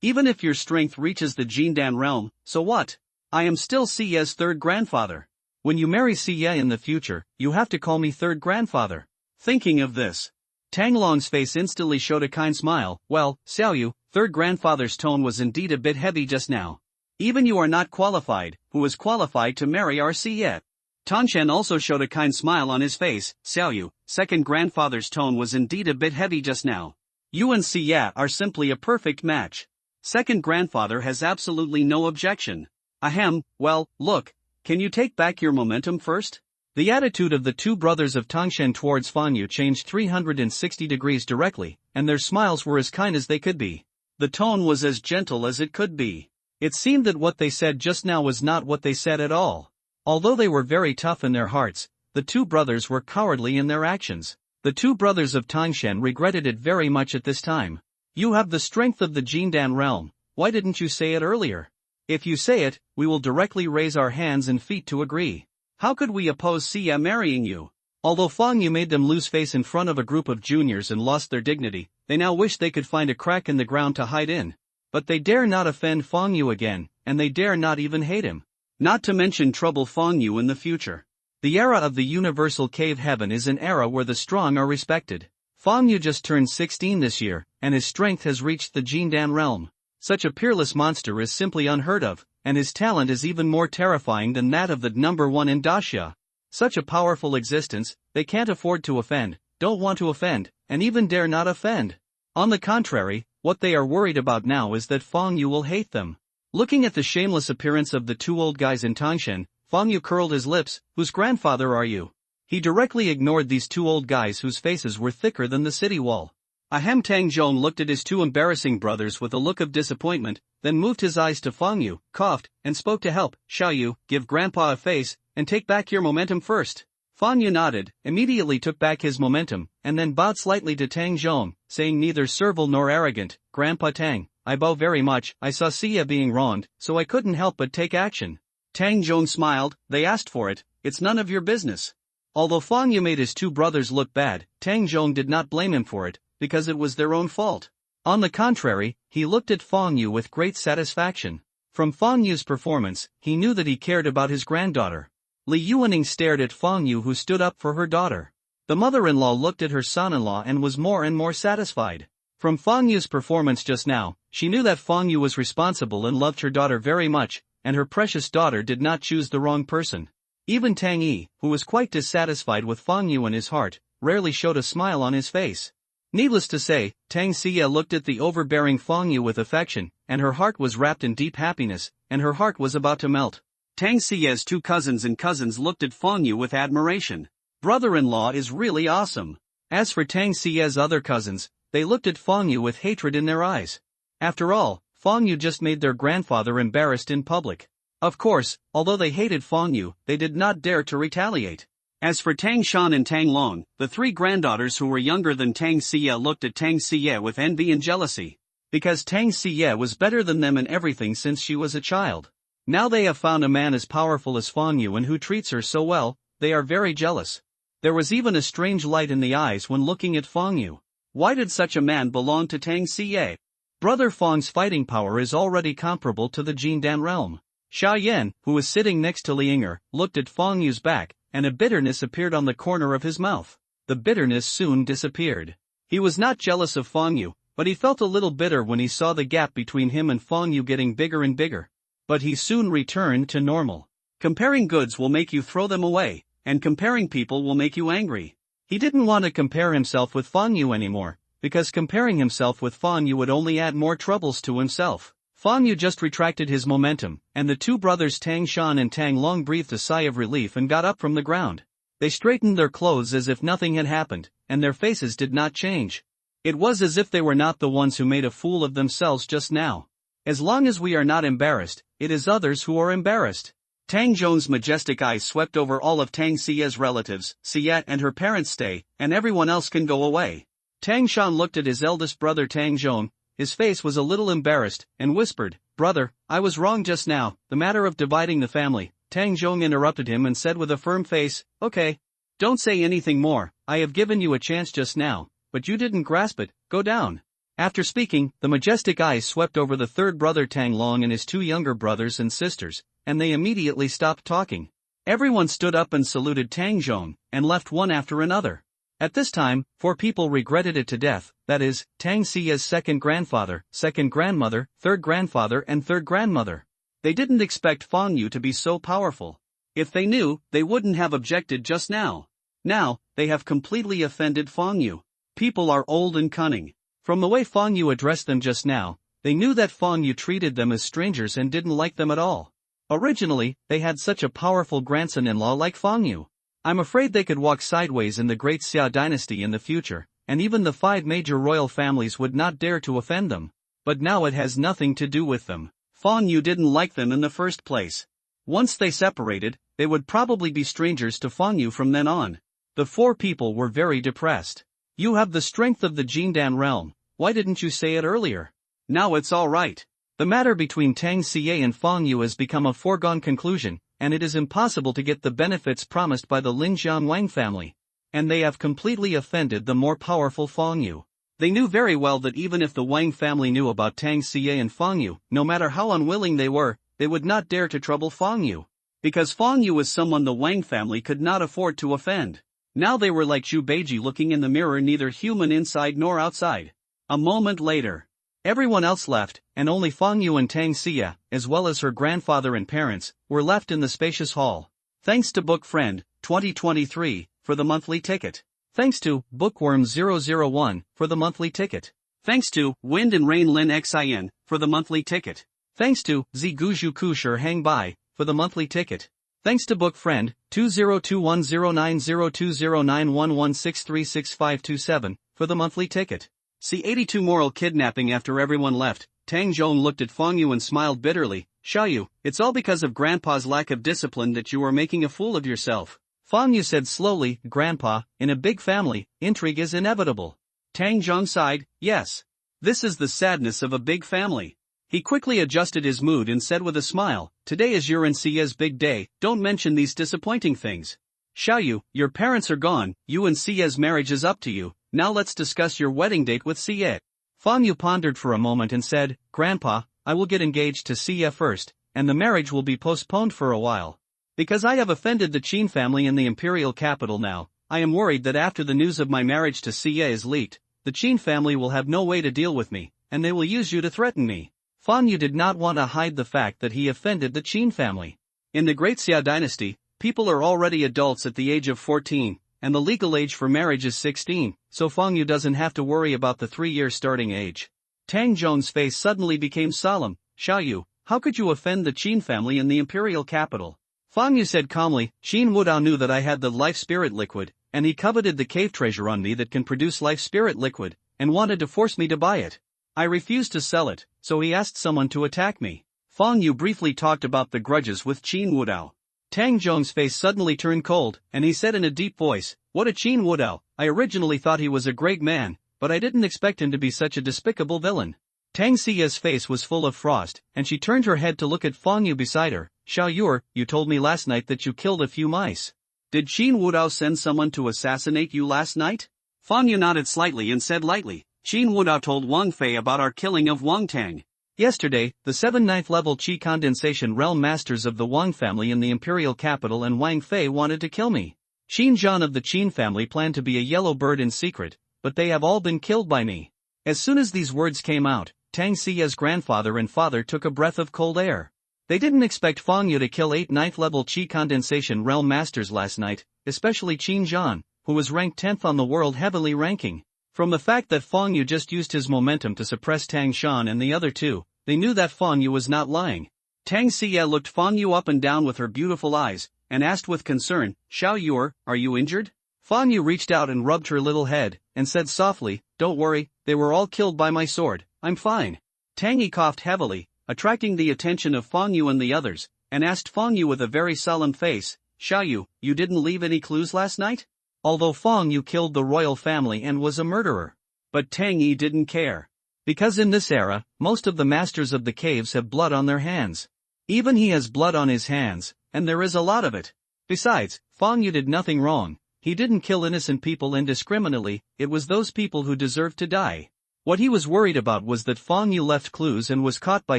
Even if your strength reaches the Jindan realm, so what? I am still Xiye's third grandfather. When you marry Xiye in the future, you have to call me third grandfather. Thinking of this, Tang Long's face instantly showed a kind smile. Well, Xiaoyu, third grandfather's tone was indeed a bit heavy just now. Even you are not qualified, who is qualified to marry our Xiye? Tanshan also showed a kind smile on his face. Xiaoyu, second grandfather's tone was indeed a bit heavy just now. You and Xiye are simply a perfect match. Second grandfather has absolutely no objection. Ahem, well, look, can you take back your momentum first? The attitude of the two brothers of Tangshan towards Fang Yu changed 360 degrees directly, and their smiles were as kind as they could be. The tone was as gentle as it could be. It seemed that what they said just now was not what they said at all. Although they were very tough in their hearts, the two brothers were cowardly in their actions. The two brothers of Tangshan regretted it very much at this time. You have the strength of the Jindan realm, why didn't you say it earlier? If you say it, we will directly raise our hands and feet to agree. How could we oppose Xiye marrying you? Although Fang Yu made them lose face in front of a group of juniors and lost their dignity, they now wish they could find a crack in the ground to hide in. But they dare not offend Fang Yu again, and they dare not even hate him. Not to mention trouble Fang Yu in the future. The era of the universal cave heaven is an era where the strong are respected. Fang Yu just turned 16 this year, and his strength has reached the Jindan realm. Such a peerless monster is simply unheard of, and his talent is even more terrifying than that of the number one in Daxia. Such a powerful existence, they can't afford to offend, don't want to offend, and even dare not offend. On the contrary, what they are worried about now is that Fang Yu will hate them. Looking at the shameless appearance of the two old guys in Tangshan, Fang Yu curled his lips. Whose grandfather are you? He directly ignored these two old guys whose faces were thicker than the city wall. Ahem. Tang Zhong looked at his two embarrassing brothers with a look of disappointment, then moved his eyes to Fang Yu, coughed, and spoke to help. Xiaoyu, give grandpa a face, and take back your momentum first. Fang Yu nodded, immediately took back his momentum, and then bowed slightly to Tang Zhong, saying neither servile nor arrogant. Grandpa Tang, I bow very much. I saw Xiye being wronged, so I couldn't help but take action. Tang Zhong smiled. They asked for it, it's none of your business. Although Fang Yu made his two brothers look bad, Tang Zhong did not blame him for it, because it was their own fault. On the contrary, he looked at Fang Yu with great satisfaction. From Fang Yu's performance, he knew that he cared about his granddaughter. Li Yuaning stared at Fang Yu, who stood up for her daughter. The mother-in-law looked at her son-in-law and was more and more satisfied. From Fang Yu's performance just now, she knew that Fang Yu was responsible and loved her daughter very much, and her precious daughter did not choose the wrong person. Even Tang Yi, who was quite dissatisfied with Fang Yu in his heart, rarely showed a smile on his face. Needless to say, Tang Xiye looked at the overbearing Fang Yu with affection, and her heart was wrapped in deep happiness, and her heart was about to melt. Tang Xiye's two cousins looked at Fang Yu with admiration. Brother-in-law is really awesome. As for Tang Xiye's other cousins, they looked at Fang Yu with hatred in their eyes. After all, Fang Yu just made their grandfather embarrassed in public. Of course, although they hated Fang Yu, they did not dare to retaliate. As for Tang Shan and Tang Long, the three granddaughters who were younger than Tang Xiye looked at Tang Xiye with envy and jealousy. Because Tang Xiye was better than them in everything since she was a child. Now they have found a man as powerful as Fang Yu and who treats her so well, they are very jealous. There was even a strange light in the eyes when looking at Fang Yu. Why did such a man belong to Tang Xiye? Brother Fang's fighting power is already comparable to the Jindan realm. Xia Yan, who was sitting next to Li Yinger, looked at Fang Yu's back, and a bitterness appeared on the corner of his mouth. The bitterness soon disappeared. He was not jealous of Fang Yu, But he felt a little bitter when he saw the gap between him and Fang Yu getting bigger and bigger. But he soon returned to normal. Comparing goods will make you throw them away, and comparing people will make you angry. He didn't want to compare himself with Fang Yu anymore, because comparing himself with Fang Yu would only add more troubles to himself. Fang Yu just retracted his momentum, and the two brothers Tang Shan and Tang Long breathed a sigh of relief and got up from the ground. They straightened their clothes as if nothing had happened, and their faces did not change. It was as if they were not the ones who made a fool of themselves just now. As long as we are not embarrassed, it is others who are embarrassed. Tang Zhong's majestic eyes swept over all of Tang Xie's relatives. Xie and her parents stay, and everyone else can go away. Tang Shan looked at his eldest brother Tang Zhong. His face was a little embarrassed, and whispered, "Brother, I was wrong just now, the matter of dividing the family." Tang Zhong interrupted him and said with a firm face, "Okay. Don't say anything more, I have given you a chance just now, but you didn't grasp it, go down." After speaking, the majestic eyes swept over the third brother Tang Long and his two younger brothers and sisters, and they immediately stopped talking. Everyone stood up and saluted Tang Zhong, and left one after another. At this time, 4 people regretted it to death, that is, Tang Xie's second grandfather, second grandmother, third grandfather and third grandmother. They didn't expect Fang Yu to be so powerful. If they knew, they wouldn't have objected just now. Now, they have completely offended Fang Yu. People are old and cunning. From the way Fang Yu addressed them just now, they knew that Fang Yu treated them as strangers and didn't like them at all. Originally, they had such a powerful grandson-in-law like Fang Yu. I'm afraid they could walk sideways in the great Xia dynasty in the future, and even the 5 major royal families would not dare to offend them. But now it has nothing to do with them. Fang Yu didn't like them in the first place. Once they separated, they would probably be strangers to Fang Yu from then on. The 4 people were very depressed. "You have the strength of the Jindan realm, why didn't you say it earlier? Now it's all right." The matter between Tang Xie and Fang Yu has become a foregone conclusion, and it is impossible to get the benefits promised by the Linjiang Wang family. And they have completely offended the more powerful Fang Yu. They knew very well that even if the Wang family knew about Tang Xie and Fang Yu, no matter how unwilling they were, they would not dare to trouble Fang Yu. Because Fang Yu was someone the Wang family could not afford to offend. Now they were like Zhu Beiji looking in the mirror, neither human inside nor outside. A moment later, everyone else left, and only Fang Yu and Tang Xie, as well as her grandfather and parents, were left in the spacious hall. Thanks to Book Friend 2023 for the monthly ticket. Thanks to Bookworm 001 for the monthly ticket. Thanks to Wind and Rain Lin Xin for the monthly ticket. Thanks to Ziguju Kusher Hang Bai for the monthly ticket. Thanks to Book Friend 202109020911636527 for the monthly ticket. C82 Moral Kidnapping. After everyone left, Tang Zhong looked at Fang Yu and smiled bitterly. "Xiaoyu, it's all because of Grandpa's lack of discipline that you are making a fool of yourself." Fang Yu said slowly, "Grandpa, in a big family, intrigue is inevitable." Tang Zhong sighed, "Yes. This is the sadness of a big family." He quickly adjusted his mood and said with a smile, "Today is your and Xia's big day, don't mention these disappointing things. Xiaoyu, your parents are gone, you and Xia's marriage is up to you, now let's discuss your wedding date with Xia." Fang Yu pondered for a moment and said, "Grandpa, I will get engaged to Xia first, and the marriage will be postponed for a while. Because I have offended the Qin family in the imperial capital now, I am worried that after the news of my marriage to Xia is leaked, the Qin family will have no way to deal with me, and they will use you to threaten me." Fang Yu did not want to hide the fact that he offended the Qin family. In the great Xia dynasty, people are already adults at the age of 14, and the legal age for marriage is 16, so Fang Yu doesn't have to worry about the 3-year starting age. Tang Zhong's face suddenly became solemn. "Xiaoyu, how could you offend the Qin family in the imperial capital?" Fang Yu said calmly, "Qin Wudao knew that I had the life spirit liquid, and he coveted the cave treasure on me that can produce life spirit liquid, and wanted to force me to buy it. I refused to sell it, so he asked someone to attack me." Fang Yu briefly talked about the grudges with Qin Wudao. Tang Zhong's face suddenly turned cold, and he said in a deep voice, "What a Qin Wudao, I originally thought he was a great man, but I didn't expect him to be such a despicable villain." Tang Xia's face was full of frost, and she turned her head to look at Fang Yu beside her. "Xiaoyu, you told me last night that you killed a few mice. Did Qin Wudao send someone to assassinate you last night?" Fang Yu nodded slightly and said lightly, "Qin Wudao told Wang Fei about our killing of Wang Tang. Yesterday, the 7 9th-level Qi condensation realm masters of the Wang family in the imperial capital and Wang Fei wanted to kill me. Qin Zhan of the Qin family planned to be a yellow bird in secret, but they have all been killed by me. As soon as these words came out, Tang Xia's grandfather and father took a breath of cold air. They didn't expect Fang Yu to kill 8 ninth-level Qi Condensation Realm Masters last night, especially Qin Zhan, who was ranked 10th on the world heavily ranking. From the fact that Fang Yu just used his momentum to suppress Tang Shan and the other two, they knew that Fang Yu was not lying. Tang Xia looked Fang Yu up and down with her beautiful eyes, and asked with concern, "Xiao Yu, are you injured?" Fang Yu reached out and rubbed her little head, and said softly, "Don't worry, they were all killed by my sword, I'm fine." Tang Yi coughed heavily, attracting the attention of Fang Yu and the others, and asked Fang Yu with a very solemn face, "Xiao Yu, you didn't leave any clues last night?" Although Fang Yu killed the royal family and was a murderer. But Tang Yi didn't care. Because in this era, most of the masters of the caves have blood on their hands. Even he has blood on his hands, and there is a lot of it. Besides, Fang Yu did nothing wrong. He didn't kill innocent people indiscriminately, it was those people who deserved to die. What he was worried about was that Fang Yu left clues and was caught by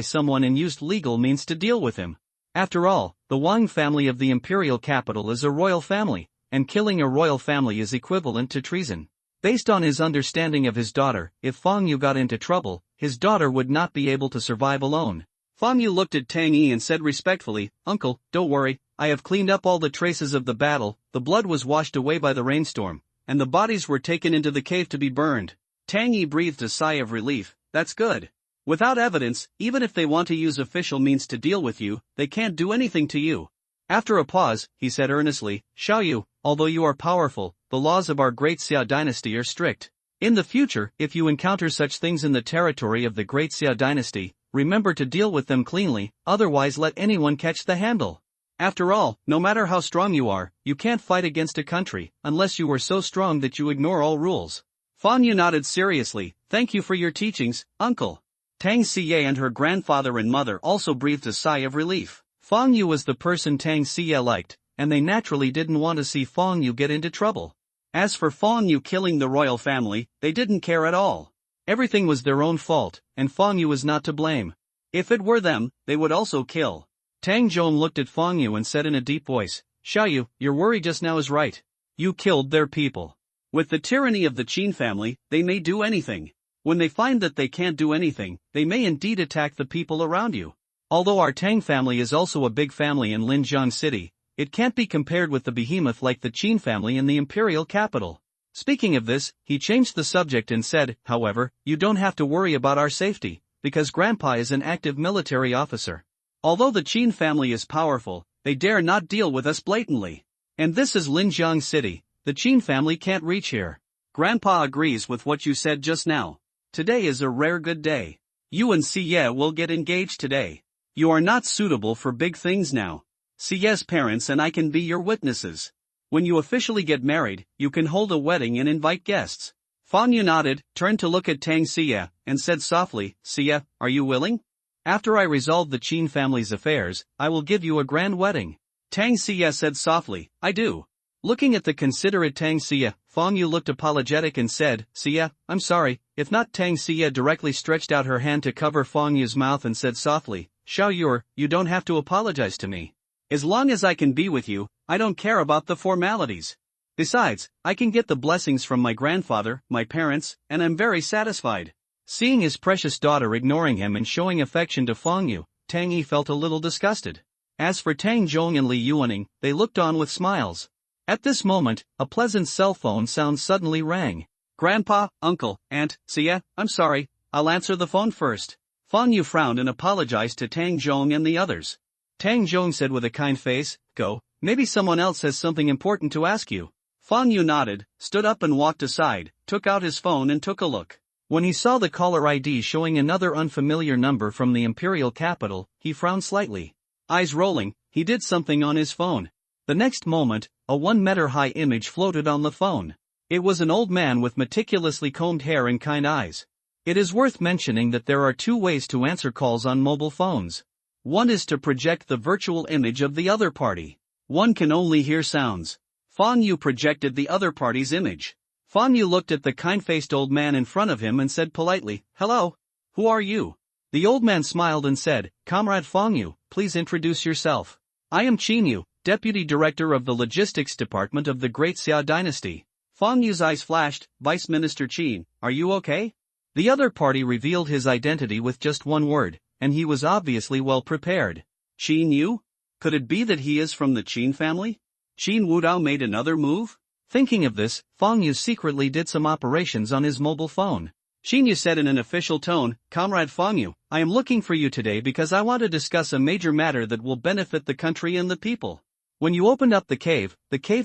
someone and used legal means to deal with him. After all, the Wang family of the imperial capital is a royal family, and killing a royal family is equivalent to treason. Based on his understanding of his daughter, if Fang Yu got into trouble, his daughter would not be able to survive alone. Fang Yu looked at Tang Yi and said respectfully, "Uncle, don't worry, I have cleaned up all the traces of the battle, the blood was washed away by the rainstorm, and the bodies were taken into the cave to be burned." Tang Yi breathed a sigh of relief. "That's good. Without evidence, even if they want to use official means to deal with you, they can't do anything to you." After a pause, he said earnestly, "Xiao Yu, although you are powerful, the laws of our great Xia dynasty are strict. In the future, if you encounter such things in the territory of the great Xia dynasty, remember to deal with them cleanly, otherwise let anyone catch the handle. After all, no matter how strong you are, you can't fight against a country, unless you were so strong that you ignore all rules." Fang Yu nodded seriously, "Thank you for your teachings, uncle." Tang Xie and her grandfather and mother also breathed a sigh of relief. Fang Yu was the person Tang Xie liked, and they naturally didn't want to see Fang Yu get into trouble. As for Fang Yu killing the royal family, they didn't care at all. Everything was their own fault, and Fang Yu was not to blame. If it were them, they would also kill. Tang Zhong looked at Fang Yu and said in a deep voice, "Xiao Yu, your worry just now is right. You killed their people. With the tyranny of the Qin family, they may do anything. When they find that they can't do anything, they may indeed attack the people around you. Although our Tang family is also a big family in Linjiang City, it can't be compared with the behemoth like the Qin family in the imperial capital." Speaking of this, he changed the subject and said, "However, you don't have to worry about our safety, because Grandpa is an active military officer. Although the Qin family is powerful, they dare not deal with us blatantly. And this is Linjiang City, the Qin family can't reach here." Grandpa agrees with what you said just now. Today is a rare good day. You and Xie will get engaged today. You are not suitable for big things now. Xie's parents and I can be your witnesses. When you officially get married, you can hold a wedding and invite guests. Fang Yu nodded, turned to look at Tang Xie, and said softly, "Xie, are you willing? After I resolve the Qin family's affairs, I will give you a grand wedding." Tang Xie said softly, "I do." Looking at the considerate Tang Xie, Fang Yu looked apologetic and said, "Xie, I'm sorry." If not, Tang Xie directly stretched out her hand to cover Fang Yu's mouth and said softly, "Xiao Yu, you don't have to apologize to me. As long as I can be with you, I don't care about the formalities. Besides, I can get the blessings from my grandfather, my parents, and I'm very satisfied." Seeing his precious daughter ignoring him and showing affection to Fang Yu, Tang Yi felt a little disgusted. As for Tang Zhong and Li Yuaning, they looked on with smiles. At this moment, a pleasant cell phone sound suddenly rang. "Grandpa, Uncle, Aunt, Xie, I'm sorry, I'll answer the phone first." Fang Yu frowned and apologized to Tang Zhong and the others. Tang Zhong said with a kind face, "Go, maybe someone else has something important to ask you." Fang Yu nodded, stood up and walked aside, took out his phone and took a look. When he saw the caller ID showing another unfamiliar number from the imperial capital, he frowned slightly. Eyes rolling, he did something on his phone. The next moment, a 1-meter-high image floated on the phone. It was an old man with meticulously combed hair and kind eyes. It is worth mentioning that there are 2 ways to answer calls on mobile phones. One is to project the virtual image of the other party. One can only hear sounds. Fang Yu projected the other party's image. Fang Yu looked at the kind-faced old man in front of him and said politely, "Hello. Who are you?" The old man smiled and said, "Comrade Fang Yu, please introduce yourself. I am Qin Yu, Deputy Director of the Logistics Department of the Great Xia Dynasty." Fang Yu's eyes flashed, "Vice Minister Qin, are you okay?" The other party revealed his identity with just one word, and he was obviously well prepared. Qin Yu? Could it be that he is from the Qin family? Qin Wudao made another move? Thinking of this, Fang Yu secretly did some operations on his mobile phone. Qin Yu said in an official tone, "Comrade Fang Yu, I am looking for you today because I want to discuss a major matter that will benefit the country and the people." When you opened up the cave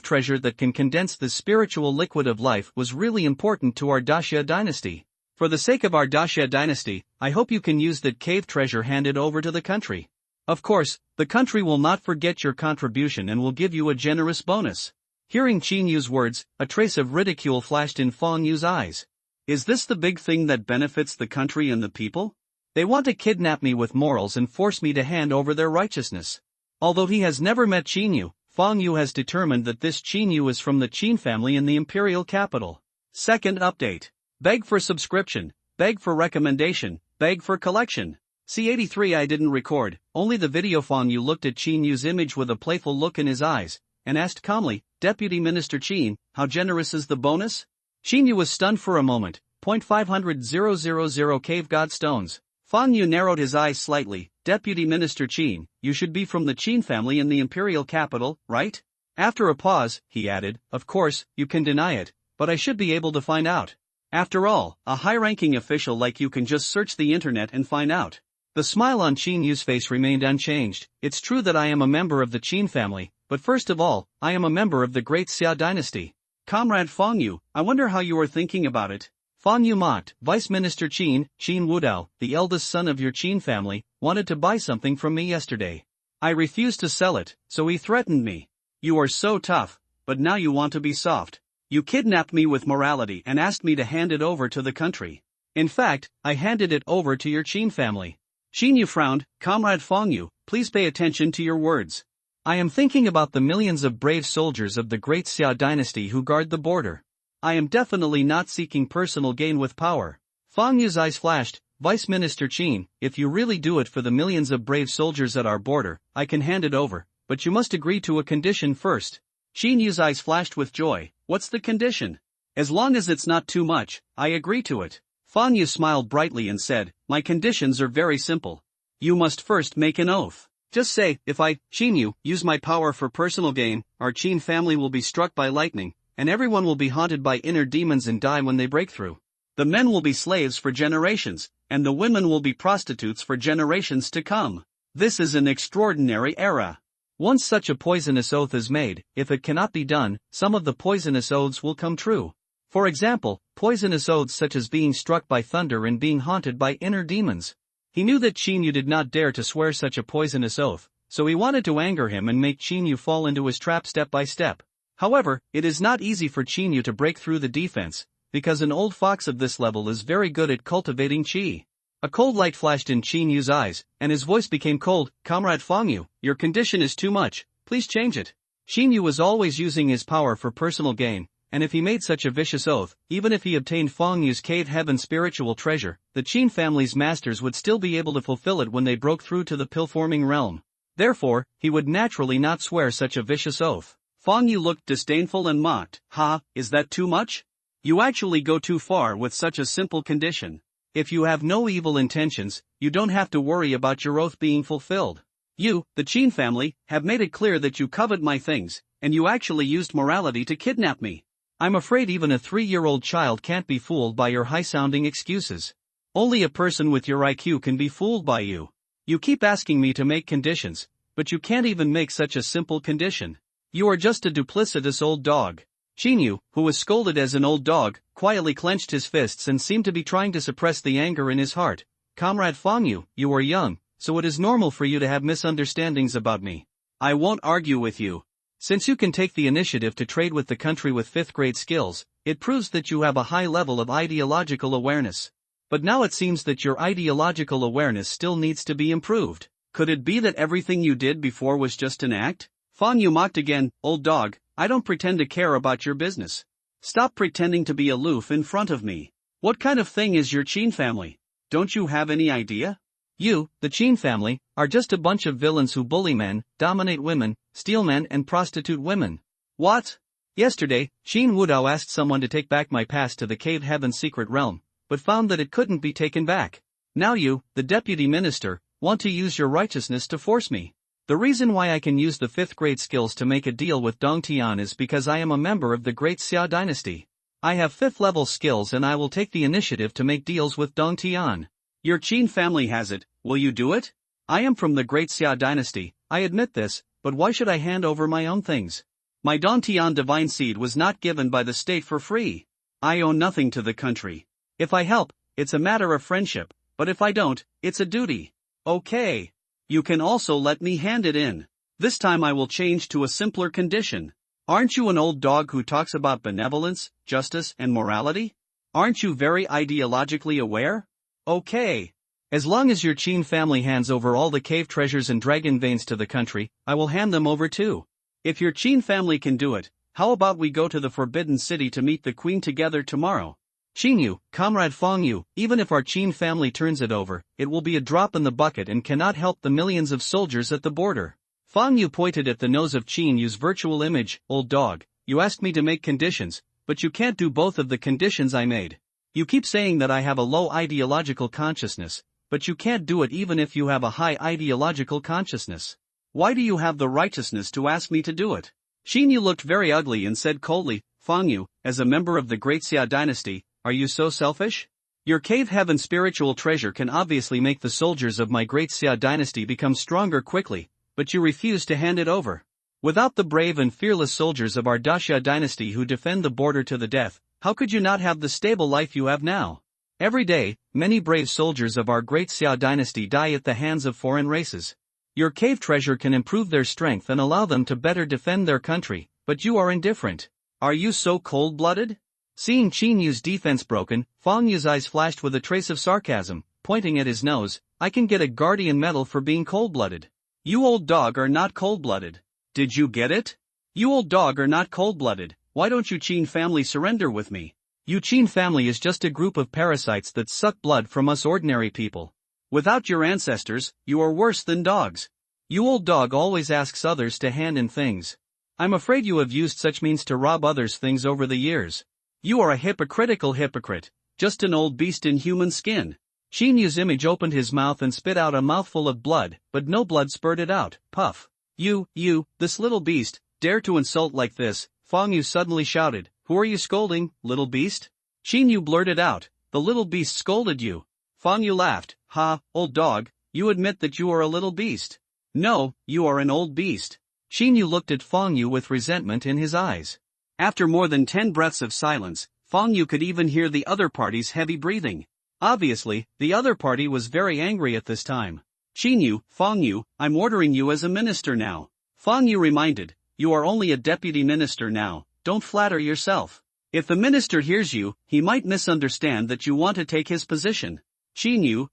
treasure that can condense the spiritual liquid of life was really important to our Daxia dynasty. For the sake of our Daxia dynasty, I hope you can use that cave treasure handed over to the country. Of course, the country will not forget your contribution and will give you a generous bonus. Hearing Qin Yu's words, a trace of ridicule flashed in Fang Yu's eyes. Is this the big thing that benefits the country and the people? They want to kidnap me with morals and force me to hand over their righteousness. Although he has never met Qin Yu, Fang Yu has determined that this Qin Yu is from the Qin family in the imperial capital. Second update. Beg for subscription, beg for recommendation, beg for collection. C83 I didn't record, only the video. Fang Yu looked at Qin Yu's image with a playful look in his eyes, and asked calmly, "Deputy Minister Qin, how generous is the bonus?" Qin Yu was stunned for a moment. 0.500,000 cave god stones. Fang Yu narrowed his eyes slightly. "Deputy Minister Qin, you should be from the Qin family in the imperial capital, right?" After a pause, he added, "Of course, you can deny it, but I should be able to find out. After all, a high-ranking official like you can just search the internet and find out." The smile on Qin Yu's face remained unchanged. "It's true that I am a member of the Qin family, but first of all, I am a member of the Great Xia dynasty." "Comrade Fang Yu, I wonder how you are thinking about it." Fang Yu mocked. "Vice Minister Qin Wudao, the eldest son of your Qin family, wanted to buy something from me yesterday. I refused to sell it, so he threatened me." "You are so tough, but now you want to be soft. You kidnapped me with morality and asked me to hand it over to the country. In fact, I handed it over to your Qin family." Qin Yu frowned. "Comrade Fang Yu, please pay attention to your words. I am thinking about the millions of brave soldiers of the Great Xia dynasty who guard the border. I am definitely not seeking personal gain with power." Fang Yu's eyes flashed. "Vice Minister Qin, if you really do it for the millions of brave soldiers at our border, I can hand it over, but you must agree to a condition first." Qin Yu's eyes flashed with joy. "What's the condition?" "As long as it's not too much, I agree to it." Fang Yu smiled brightly and said, "My conditions are very simple. You must first make an oath. Just say, if I, Qin Yu, use my power for personal gain, our Qin family will be struck by lightning, and everyone will be haunted by inner demons and die when they break through. The men will be slaves for generations, and the women will be prostitutes for generations to come. This is an extraordinary era." Once such a poisonous oath is made, if it cannot be done, some of the poisonous oaths will come true. For example, poisonous oaths such as being struck by thunder and being haunted by inner demons. He knew that Qin Yu did not dare to swear such a poisonous oath, so he wanted to anger him and make Qin Yu fall into his trap step by step. However, it is not easy for Qin Yu to break through the defense, because an old fox of this level is very good at cultivating qi. A cold light flashed in Qin Yu's eyes, and his voice became cold. "Comrade Fang Yu, your condition is too much, please change it." Qin Yu was always using his power for personal gain, and if he made such a vicious oath, even if he obtained Fang Yu's cave heaven spiritual treasure, the Qin family's masters would still be able to fulfill it when they broke through to the pill-forming realm. Therefore, he would naturally not swear such a vicious oath. Fang Yu looked disdainful and mocked. "Ha, is that too much? You actually go too far with such a simple condition. If you have no evil intentions, you don't have to worry about your oath being fulfilled. You, the Qin family, have made it clear that you covet my things, and you actually used morality to kidnap me. I'm afraid even a 3-year-old child can't be fooled by your high-sounding excuses. Only a person with your IQ can be fooled by you. You keep asking me to make conditions, but you can't even make such a simple condition. You are just a duplicitous old dog." Qin Yu, who was scolded as an old dog, quietly clenched his fists and seemed to be trying to suppress the anger in his heart. "Comrade Fang Yu, you are young, so it is normal for you to have misunderstandings about me. I won't argue with you. Since you can take the initiative to trade with the country with 5th-grade skills, it proves that you have a high level of ideological awareness. But now it seems that your ideological awareness still needs to be improved. Could it be that everything you did before was just an act?" Fang Yu mocked again. "Old dog, I don't pretend to care about your business. Stop pretending to be aloof in front of me. What kind of thing is your Qin family? Don't you have any idea?" You, the Qin family, are just a bunch of villains who bully men, dominate women, steal men and prostitute women. What? Yesterday, Qin Wudao asked someone to take back my pass to the cave heaven secret realm, but found that it couldn't be taken back. Now you, the deputy minister, want to use your righteousness to force me. The reason why I can use the 5th grade skills to make a deal with Dong Tian is because I am a member of the Great Xia dynasty. I have 5th level skills and I will take the initiative to make deals with Dong Tian. Your Qin family has it, will you do it? I am from the Great Xia dynasty, I admit this, but why should I hand over my own things? My Dong Tian divine seed was not given by the state for free. I owe nothing to the country. If I help, it's a matter of friendship, but if I don't, it's a duty. Okay. You can also let me hand it in. This time I will change to a simpler condition. Aren't you an old dog who talks about benevolence, justice, and morality? Aren't you very ideologically aware? Okay. As long as your Qin family hands over all the cave treasures and dragon veins to the country, I will hand them over too. If your Qin family can do it, how about we go to the Forbidden City to meet the Queen together tomorrow? Qin Yu, Comrade Feng Yu, even if our Qin family turns it over, it will be a drop in the bucket and cannot help the millions of soldiers at the border. Feng Yu pointed at the nose of Qin Yu's virtual image. Old dog, you asked me to make conditions, but you can't do both of the conditions I made. You keep saying that I have a low ideological consciousness, but you can't do it even if you have a high ideological consciousness. Why do you have the righteousness to ask me to do it? Qin Yu looked very ugly and said coldly, Feng Yu, as a member of the Great Xia dynasty, are you so selfish? Your cave heaven spiritual treasure can obviously make the soldiers of my Great Xia dynasty become stronger quickly, but you refuse to hand it over. Without the brave and fearless soldiers of our Daxia dynasty who defend the border to the death, how could you not have the stable life you have now? Every day, many brave soldiers of our Great Xia dynasty die at the hands of foreign races. Your cave treasure can improve their strength and allow them to better defend their country, but you are indifferent. Are you so cold-blooded? Seeing Qin Yu's defense broken, Feng Yu's eyes flashed with a trace of sarcasm, pointing at his nose. I can get a guardian medal for being cold-blooded. You old dog are not cold-blooded. Did you get it? You old dog are not cold-blooded. Why don't you Qin family surrender with me? You Qin family is just a group of parasites that suck blood from us ordinary people. Without your ancestors, you are worse than dogs. You old dog always asks others to hand in things. I'm afraid you have used such means to rob others things over the years. You are a hypocritical hypocrite, just an old beast in human skin. Qin Yu's image opened his mouth and spit out a mouthful of blood, but no blood spurted out. Puff. You, this little beast, dare to insult like this, Feng Yu suddenly shouted. Who are you scolding, little beast? Qin Yu blurted out. The little beast scolded you. Feng Yu laughed. Ha, old dog, you admit that you are a little beast. No, you are an old beast. Qin Yu looked at Feng Yu with resentment in his eyes. After more than 10 breaths of silence, Feng Yu could even hear the other party's heavy breathing. Obviously, the other party was very angry at this time. Qin Yu, Feng Yu, I'm ordering you as a minister now. Feng Yu reminded, you are only a deputy minister now, don't flatter yourself. If the minister hears you, he might misunderstand that you want to take his position. Qin Yu,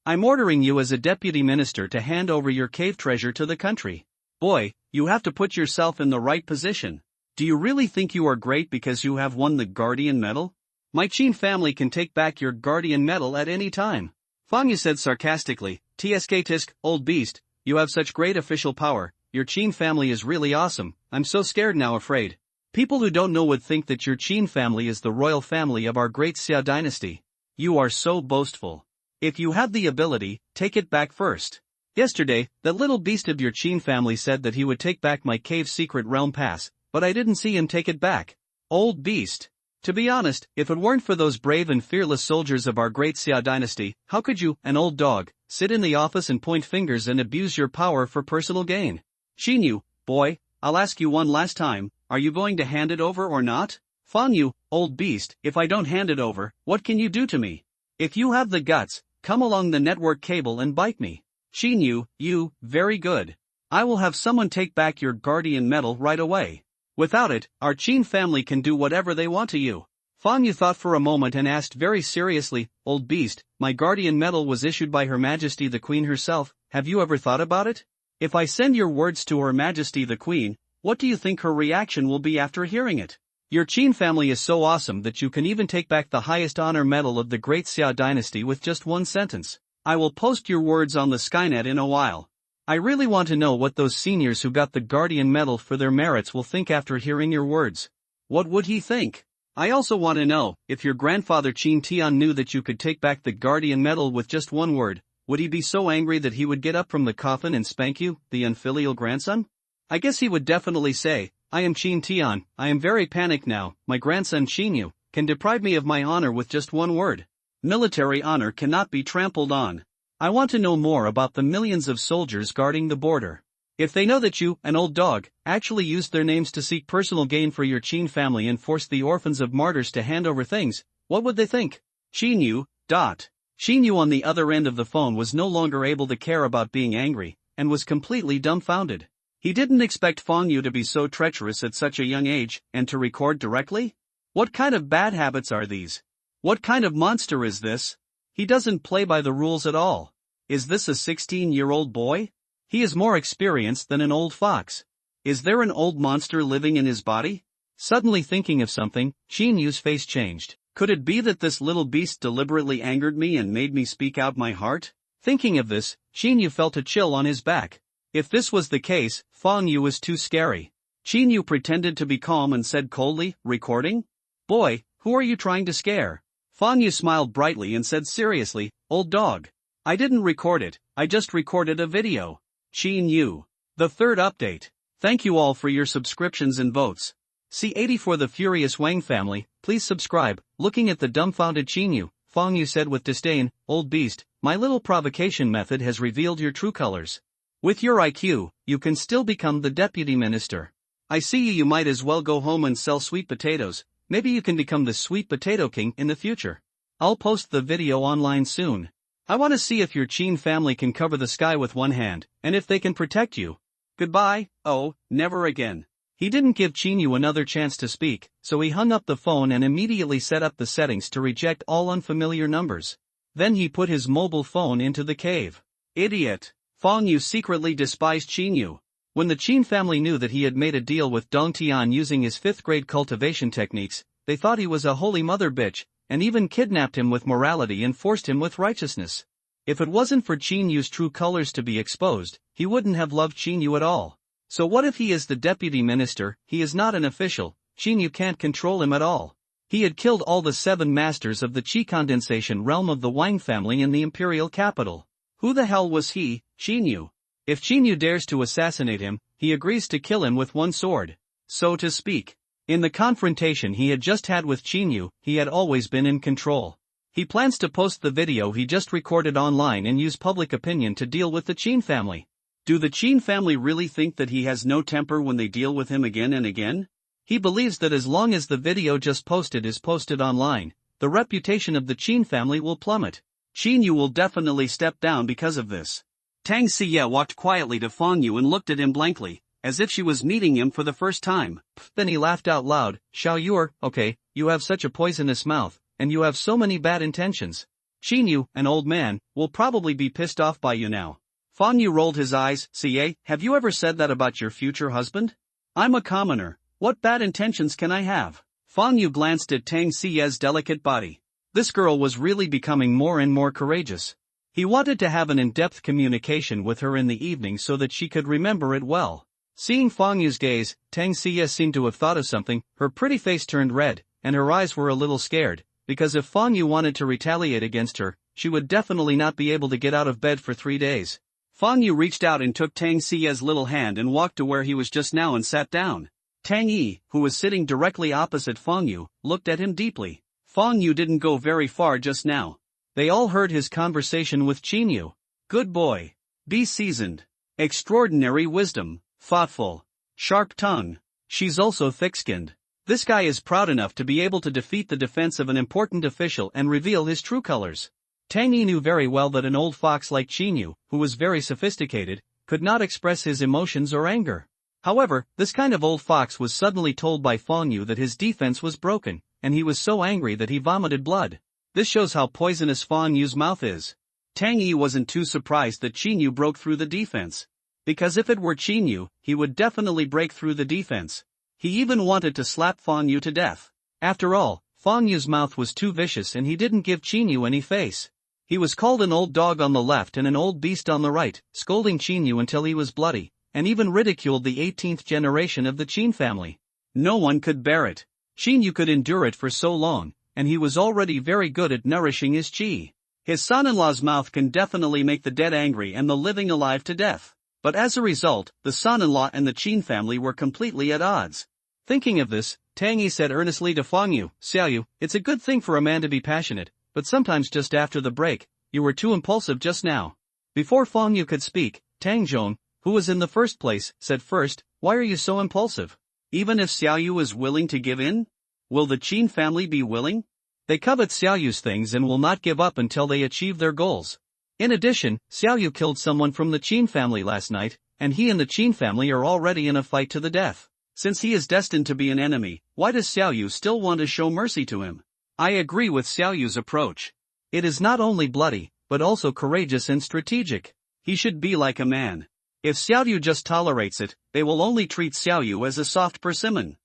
I'm ordering you as a deputy minister to hand over your cave treasure to the country. Boy, you have to put yourself in the right position. Do you really think you are great because you have won the Guardian Medal? My Qin family can take back your Guardian Medal at any time. Feng Yu said sarcastically, Tisk, old beast, you have such great official power, your Qin family is really awesome, I'm so scared now afraid. People who don't know would think that your Qin family is the royal family of our Great Xia dynasty. You are so boastful. If you have the ability, take it back first. Yesterday, that little beast of your Qin family said that he would take back my cave secret realm pass, but I didn't see him take it back. Old beast. To be honest, if it weren't for those brave and fearless soldiers of our Great Xia dynasty, how could you, an old dog, sit in the office and point fingers and abuse your power for personal gain? Qin Yu, boy, I'll ask you one last time, are you going to hand it over or not? Feng Yu, old beast, if I don't hand it over, what can you do to me? If you have the guts, come along the network cable and bite me. Qin Yu, very good. I will have someone take back your Guardian Medal right away. Without it, our Qin family can do whatever they want to you. Feng Yu thought for a moment and asked very seriously, old beast, my Guardian Medal was issued by Her Majesty the Queen herself, have you ever thought about it? If I send your words to Her Majesty the Queen, what do you think her reaction will be after hearing it? Your Qin family is so awesome that you can even take back the highest honor medal of the Great Xia dynasty with just one sentence. I will post your words on the Skynet in a while. I really want to know what those seniors who got the Guardian Medal for their merits will think after hearing your words. What would he think? I also want to know, if your grandfather Qin Tian knew that you could take back the guardian medal with just one word, would he be so angry that he would get up from the coffin and spank you, the unfilial grandson? I guess he would definitely say, I am Qin Tian, I am very panicked now, my grandson Qin Yu can deprive me of my honor with just one word. Military honor cannot be trampled on. I want to know more about the millions of soldiers guarding the border. If they know that you, an old dog, actually used their names to seek personal gain for your Qin family and forced the orphans of martyrs to hand over things, what would they think? Qin Yu. Qin Yu on the other end of the phone was no longer able to care about being angry, and was completely dumbfounded. He didn't expect Fang Yu to be so treacherous at such a young age, and to record directly? What kind of bad habits are these? What kind of monster is this? He doesn't play by the rules at all. Is this a 16-year-old boy? He is more experienced than an old fox. Is there an old monster living in his body? Suddenly thinking of something, Qin Yu's face changed. Could it be that this little beast deliberately angered me and made me speak out my heart? Thinking of this, Qin Yu felt a chill on his back. If this was the case, Fang Yu was too scary. Qin Yu pretended to be calm and said coldly, recording? Boy, who are you trying to scare? Fang Yu smiled brightly and said seriously, old dog. I didn't record it, I just recorded a video. Qin Yu. The third update. Thank you all for your subscriptions and votes. C80 for the Furious Wang family, please subscribe. Looking at the dumbfounded Qin Yu, Fang Yu said with disdain, old beast, my little provocation method has revealed your true colors. With your IQ, you can still become the deputy minister. I see you might as well go home and sell sweet potatoes, maybe you can become the sweet potato king in the future. I'll post the video online soon. I want to see if your Qin family can cover the sky with one hand, and if they can protect you. Goodbye, oh, never again. He didn't give Qin Yu another chance to speak, so he hung up the phone and immediately set up the settings to reject all unfamiliar numbers. Then he put his mobile phone into the cave. Idiot! Fang Yu secretly despised Qin Yu. When the Qin family knew that he had made a deal with Dong Tian using his 5th grade cultivation techniques, they thought he was a holy mother bitch, and even kidnapped him with morality and forced him with righteousness. If it wasn't for Qin Yu's true colors to be exposed, he wouldn't have loved Qin Yu at all. So what if he is the deputy minister? He is not an official, Qin Yu can't control him at all. He had killed all the 7 masters of the Qi condensation realm of the Wang family in the imperial capital. Who the hell was he, Qin Yu? If Qin Yu dares to assassinate him, he agrees to kill him with one sword, so to speak. In the confrontation he had just had with Qin Yu, he had always been in control. He plans to post the video he just recorded online and use public opinion to deal with the Qin family. Do the Qin family really think that he has no temper when they deal with him again and again? He believes that as long as the video just posted is posted online, the reputation of the Qin family will plummet. Qin Yu will definitely step down because of this. Tang Siye walked quietly to Fang Yu and looked at him blankly, as if she was meeting him for the first time. Then he laughed out loud, Xiao Yuer, okay, you have such a poisonous mouth, and you have so many bad intentions. Qin Yu, an old man, will probably be pissed off by you now. Fang Yu rolled his eyes, Siye, have you ever said that about your future husband? I'm a commoner, what bad intentions can I have? Fang Yu glanced at Tang Siye's delicate body. This girl was really becoming more and more courageous. He wanted to have an in-depth communication with her in the evening so that she could remember it well. Seeing Fang Yu's gaze, Tang Siye seemed to have thought of something, her pretty face turned red, and her eyes were a little scared, because if Fang Yu wanted to retaliate against her, she would definitely not be able to get out of bed for 3 days. Fang Yu reached out and took Tang Siye's little hand and walked to where he was just now and sat down. Tang Yi, who was sitting directly opposite Fang Yu, looked at him deeply. Fang Yu didn't go very far just now. They all heard his conversation with Qin Yu. Good boy. Be seasoned. Extraordinary wisdom. Thoughtful. Sharp tongue. She's also thick-skinned. This guy is proud enough to be able to defeat the defense of an important official and reveal his true colors. Tang Yi knew very well that an old fox like Qin Yu, who was very sophisticated, could not express his emotions or anger. However, this kind of old fox was suddenly told by Fang Yu that his defense was broken, and he was so angry that he vomited blood. This shows how poisonous Fang Yu's mouth is. Tang Yi wasn't too surprised that Qin Yu broke through the defense. Because if it were Qin Yu, he would definitely break through the defense. He even wanted to slap Fang Yu to death. After all, Fang Yu's mouth was too vicious and he didn't give Qin Yu any face. He was called an old dog on the left and an old beast on the right, scolding Qin Yu until he was bloody, and even ridiculed the 18th generation of the Qin family. No one could bear it. Xinyu could endure it for so long, and he was already very good at nourishing his qi. His son-in-law's mouth can definitely make the dead angry and the living alive to death. But as a result, the son-in-law and the Qin family were completely at odds. Thinking of this, Tang Yi said earnestly to Fang Yu, Xiaoyu, it's a good thing for a man to be passionate, but sometimes just after the break, you were too impulsive just now. Before Fang Yu could speak, Tang Zhong, who was in the first place, said first, why are you so impulsive? Even if Xiaoyu is willing to give in? Will the Qin family be willing? They covet Xiaoyu's things and will not give up until they achieve their goals. In addition, Xiaoyu killed someone from the Qin family last night, and he and the Qin family are already in a fight to the death. Since he is destined to be an enemy, why does Xiaoyu still want to show mercy to him? I agree with Xiaoyu's approach. It is not only bloody, but also courageous and strategic. He should be like a man. If Xiaoyu just tolerates it, they will only treat Xiaoyu as a soft persimmon.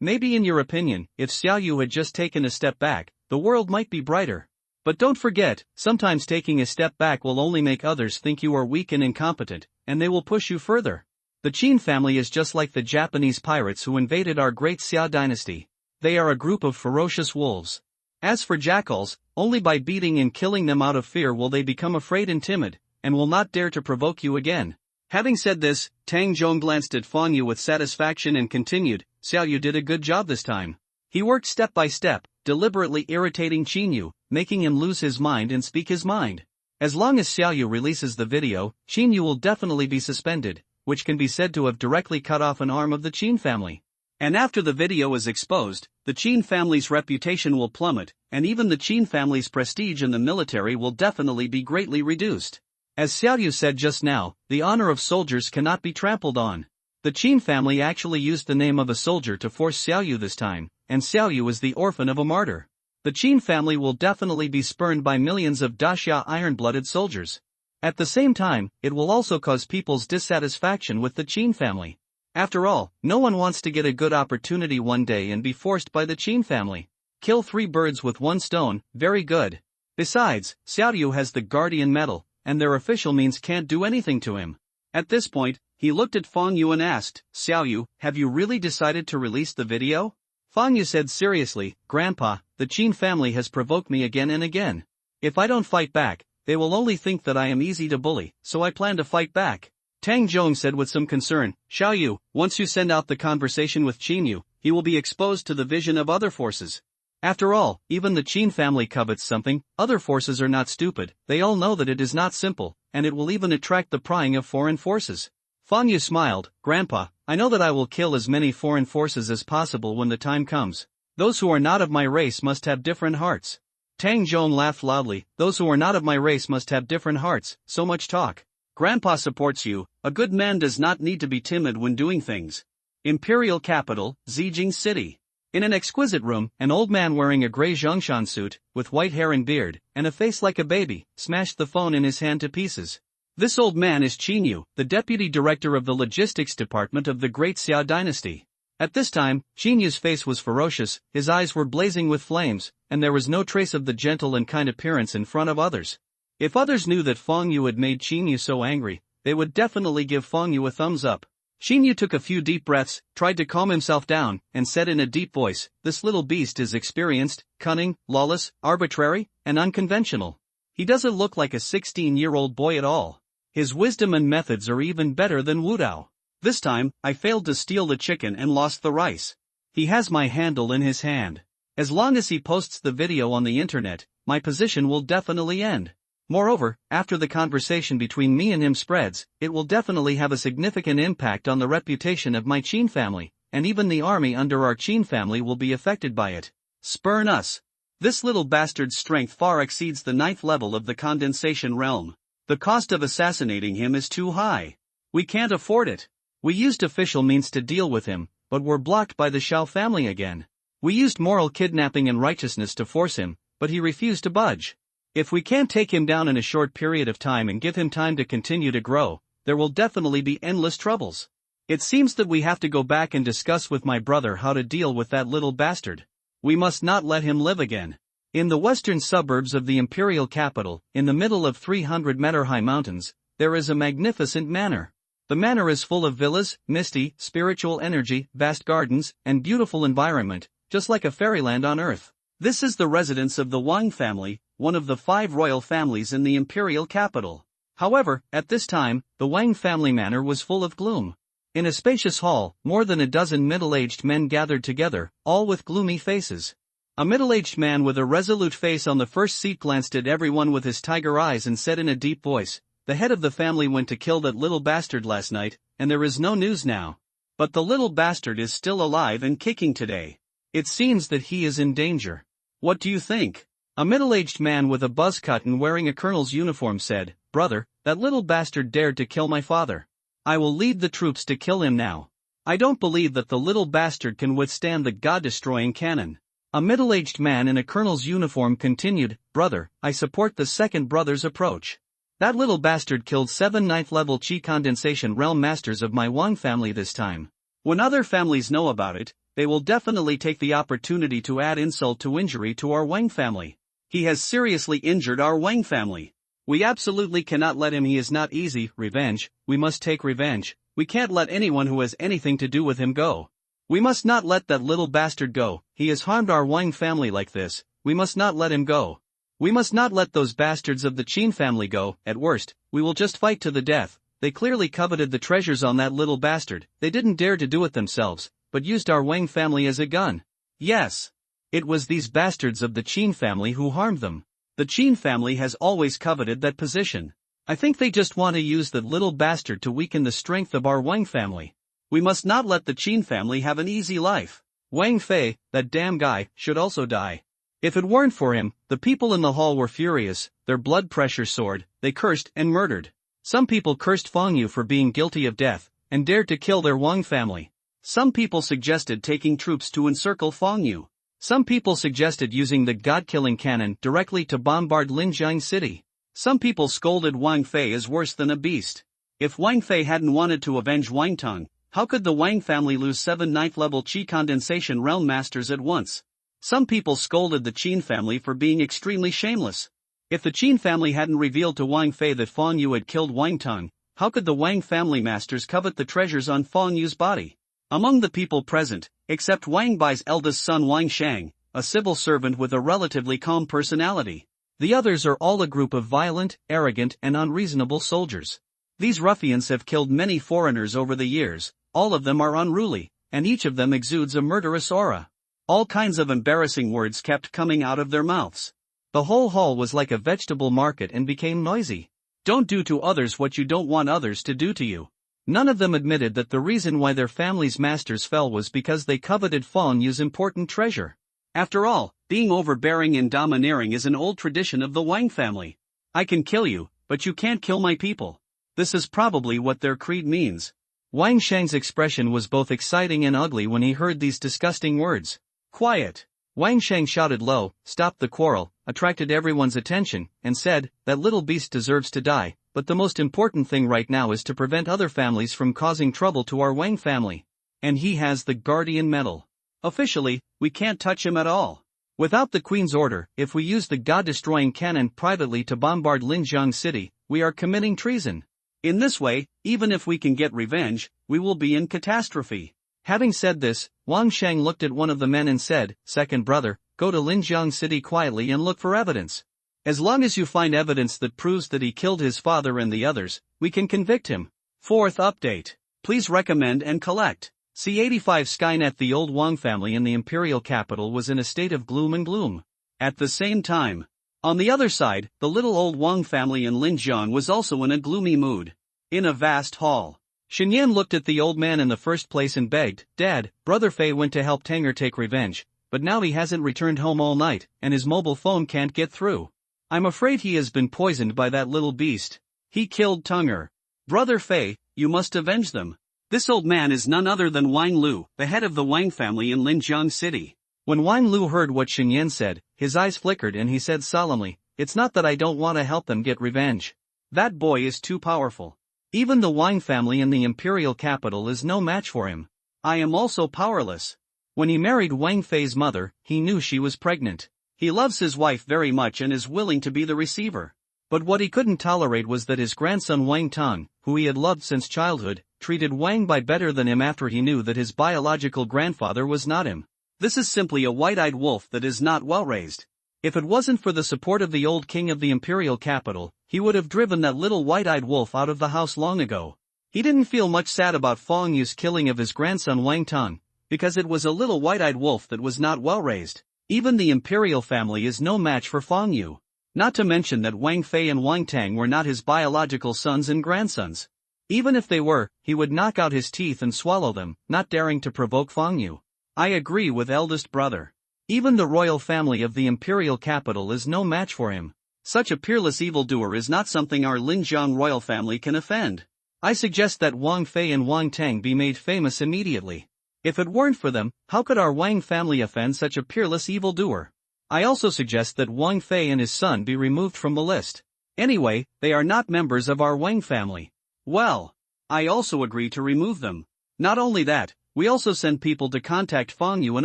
Maybe in your opinion, if Xiaoyu had just taken a step back, the world might be brighter. But don't forget, sometimes taking a step back will only make others think you are weak and incompetent, and they will push you further. The Qin family is just like the Japanese pirates who invaded our great Xia dynasty. They are a group of ferocious wolves. As for jackals, only by beating and killing them out of fear will they become afraid and timid, and will not dare to provoke you again. Having said this, Tang Zhong glanced at Fang Yu with satisfaction and continued, Xiaoyu did a good job this time. He worked step by step, deliberately irritating Xinyu, making him lose his mind and speak his mind. As long as Xiaoyu releases the video, Xinyu will definitely be suspended, which can be said to have directly cut off an arm of the Qin family. And after the video is exposed, the Qin family's reputation will plummet, and even the Qin family's prestige in the military will definitely be greatly reduced. As Xiaoyu said just now, the honor of soldiers cannot be trampled on. The Qin family actually used the name of a soldier to force Xiaoyu this time, and Xiaoyu is the orphan of a martyr. The Qin family will definitely be spurned by millions of Daxia iron-blooded soldiers. At the same time, it will also cause people's dissatisfaction with the Qin family. After all, no one wants to get a good opportunity one day and be forced by the Qin family. Kill 3 birds with 1 stone, very good. Besides, Xiaoyu has the guardian medal, and their official means can't do anything to him. At this point, he looked at Fang Yu and asked, Xiaoyu, have you really decided to release the video? Fang Yu said seriously, Grandpa, the Qin family has provoked me again and again. If I don't fight back, they will only think that I am easy to bully, so I plan to fight back. Tang Zhong said with some concern, Xiaoyu, once you send out the conversation with Xinyu, he will be exposed to the vision of other forces. After all, even the Qin family covets something, other forces are not stupid, they all know that it is not simple, and it will even attract the prying of foreign forces. Fang Yu smiled, Grandpa, I know that I will kill as many foreign forces as possible when the time comes. Those who are not of my race must have different hearts. Tang Zhong laughed loudly, those who are not of my race must have different hearts, so much talk. Grandpa supports you, a good man does not need to be timid when doing things. Imperial capital, Zijing City. In an exquisite room, an old man wearing a gray Zhongshan suit, with white hair and beard, and a face like a baby, smashed the phone in his hand to pieces. This old man is Xinyu, the deputy director of the logistics department of the Great Xia dynasty. At this time, Xinyu's face was ferocious, his eyes were blazing with flames, and there was no trace of the gentle and kind appearance in front of others. If others knew that Fang Yu had made Xinyu so angry, they would definitely give Fang Yu a thumbs up. Xinyu took a few deep breaths, tried to calm himself down, and said in a deep voice, this little beast is experienced, cunning, lawless, arbitrary, and unconventional. He doesn't look like a 16-year-old boy at all. His wisdom and methods are even better than Wu Dao. This time, I failed to steal the chicken and lost the rice. He has my handle in his hand. As long as he posts the video on the internet, my position will definitely end. Moreover, after the conversation between me and him spreads, it will definitely have a significant impact on the reputation of my Qin family, and even the army under our Qin family will be affected by it. Spurn us. This little bastard's strength far exceeds the 9th level of the condensation realm. The cost of assassinating him is too high. We can't afford it. We used official means to deal with him, but were blocked by the Shao family again. We used moral kidnapping and righteousness to force him, but he refused to budge. If we can't take him down in a short period of time and give him time to continue to grow, there will definitely be endless troubles. It seems that we have to go back and discuss with my brother how to deal with that little bastard. We must not let him live again. In the western suburbs of the imperial capital, in the middle of 300-meter high mountains, there is a magnificent manor. The manor is full of villas, misty, spiritual energy, vast gardens, and beautiful environment, just like a fairyland on Earth. This is the residence of the Wang family, one of the 5 royal families in the imperial capital. However, at this time, the Wang family manor was full of gloom. In a spacious hall, more than a dozen middle-aged men gathered together, all with gloomy faces. A middle-aged man with a resolute face on the first seat glanced at everyone with his tiger eyes and said in a deep voice, "The head of the family went to kill that little bastard last night, and there is no news now. But the little bastard is still alive and kicking today. It seems that he is in danger. What do you think?" A middle-aged man with a buzz cut and wearing a colonel's uniform said, "Brother, that little bastard dared to kill my father. I will lead the troops to kill him now. I don't believe that the little bastard can withstand the god-destroying cannon." A middle-aged man in a colonel's uniform continued, "Brother, I support the second brother's approach. That little bastard killed 7 ninth-level Qi condensation realm masters of my Wang family this time. When other families know about it, they will definitely take the opportunity to add insult to injury to our Wang family. He has seriously injured our Wang family. We absolutely cannot let him. He is not easy. Revenge, we must take revenge. We can't let anyone who has anything to do with him go. We must not let that little bastard go. He has harmed our Wang family like this. We must not let him go. We must not let those bastards of the Qin family go. At worst, we will just fight to the death. They clearly coveted the treasures on that little bastard. They didn't dare to do it themselves, but used our Wang family as a gun. Yes. It was these bastards of the Qin family who harmed them. The Qin family has always coveted that position. I think they just want to use that little bastard to weaken the strength of our Wang family. We must not let the Qin family have an easy life. Wang Fei, that damn guy, should also die. If it weren't for him, the people in the hall were furious, their blood pressure soared, they cursed and murdered. Some people cursed Feng Yu for being guilty of death, and dared to kill their Wang family. Some people suggested taking troops to encircle Feng Yu. Some people suggested using the god-killing cannon directly to bombard Linjiang City. Some people scolded Wang Fei as worse than a beast. If Wang Fei hadn't wanted to avenge Wang Tong, how could the Wang family lose 7 ninth-level Qi condensation realm masters at once? Some people scolded the Qin family for being extremely shameless. If the Qin family hadn't revealed to Wang Fei that Feng Yu had killed Wang Tong, how could the Wang family masters covet the treasures on Feng Yu's body? Among the people present, except Wang Bai's eldest son Wang Shang, a civil servant with a relatively calm personality, the others are all a group of violent, arrogant and unreasonable soldiers. These ruffians have killed many foreigners over the years, all of them are unruly, and each of them exudes a murderous aura. All kinds of embarrassing words kept coming out of their mouths. The whole hall was like a vegetable market and became noisy. Don't do to others what you don't want others to do to you. None of them admitted that the reason why their family's masters fell was because they coveted Feng Yu's important treasure. After all, being overbearing and domineering is an old tradition of the Wang family. I can kill you, but you can't kill my people. This is probably what their creed means. Wang Shang's expression was both exciting and ugly when he heard these disgusting words. "Quiet!" Wang Shang shouted low, stopped the quarrel, attracted everyone's attention, and said, "That little beast deserves to die, but the most important thing right now is to prevent other families from causing trouble to our Wang family. And he has the Guardian Medal. Officially, we can't touch him at all. Without the Queen's order, if we use the god-destroying cannon privately to bombard Linjiang City, we are committing treason. In this way, even if we can get revenge, we will be in catastrophe." Having said this, Wang Shang looked at one of the men and said, "Second brother, go to Linjiang City quietly and look for evidence. As long as you find evidence that proves that he killed his father and the others, we can convict him." Fourth update. Please recommend and collect. C85 Skynet. The old Wang family in the imperial capital was in a state of gloom. At the same time, on the other side, the little old Wang family in Linjiang was also in a gloomy mood. In a vast hall, Shenyan looked at the old man in the first place and begged, "Dad, Brother Fei went to help Tanger take revenge, but now he hasn't returned home all night, and his mobile phone can't get through. I'm afraid he has been poisoned by that little beast. He killed Tanger. Brother Fei, you must avenge them." This old man is none other than Wang Lu, the head of the Wang family in Linjiang City. When Wang Lu heard what Shenyan said, his eyes flickered and he said solemnly, "It's not that I don't want to help them get revenge. That boy is too powerful. Even the Wang family in the imperial capital is no match for him. I am also powerless." When he married Wang Fei's mother, he knew she was pregnant. He loves his wife very much and is willing to be the receiver. But what he couldn't tolerate was that his grandson Wang Tong, who he had loved since childhood, treated Wang Bai better than him after he knew that his biological grandfather was not him. This is simply a white-eyed wolf that is not well raised. If it wasn't for the support of the old king of the imperial capital, he would have driven that little white-eyed wolf out of the house long ago. He didn't feel much sad about Feng Yu's killing of his grandson Wang Tong, because it was a little white-eyed wolf that was not well raised. Even the imperial family is no match for Feng Yu. Not to mention that Wang Fei and Wang Tang were not his biological sons and grandsons. Even if they were, he would knock out his teeth and swallow them, not daring to provoke Feng Yu. I agree with eldest brother. Even the royal family of the imperial capital is no match for him. Such a peerless evildoer is not something our Linjiang royal family can offend. I suggest that Wang Fei and Wang Tang be made famous immediately. If it weren't for them, how could our Wang family offend such a peerless evildoer? I also suggest that Wang Fei and his son be removed from the list. Anyway, they are not members of our Wang family. Well, I also agree to remove them. Not only that, we also send people to contact Feng Yu and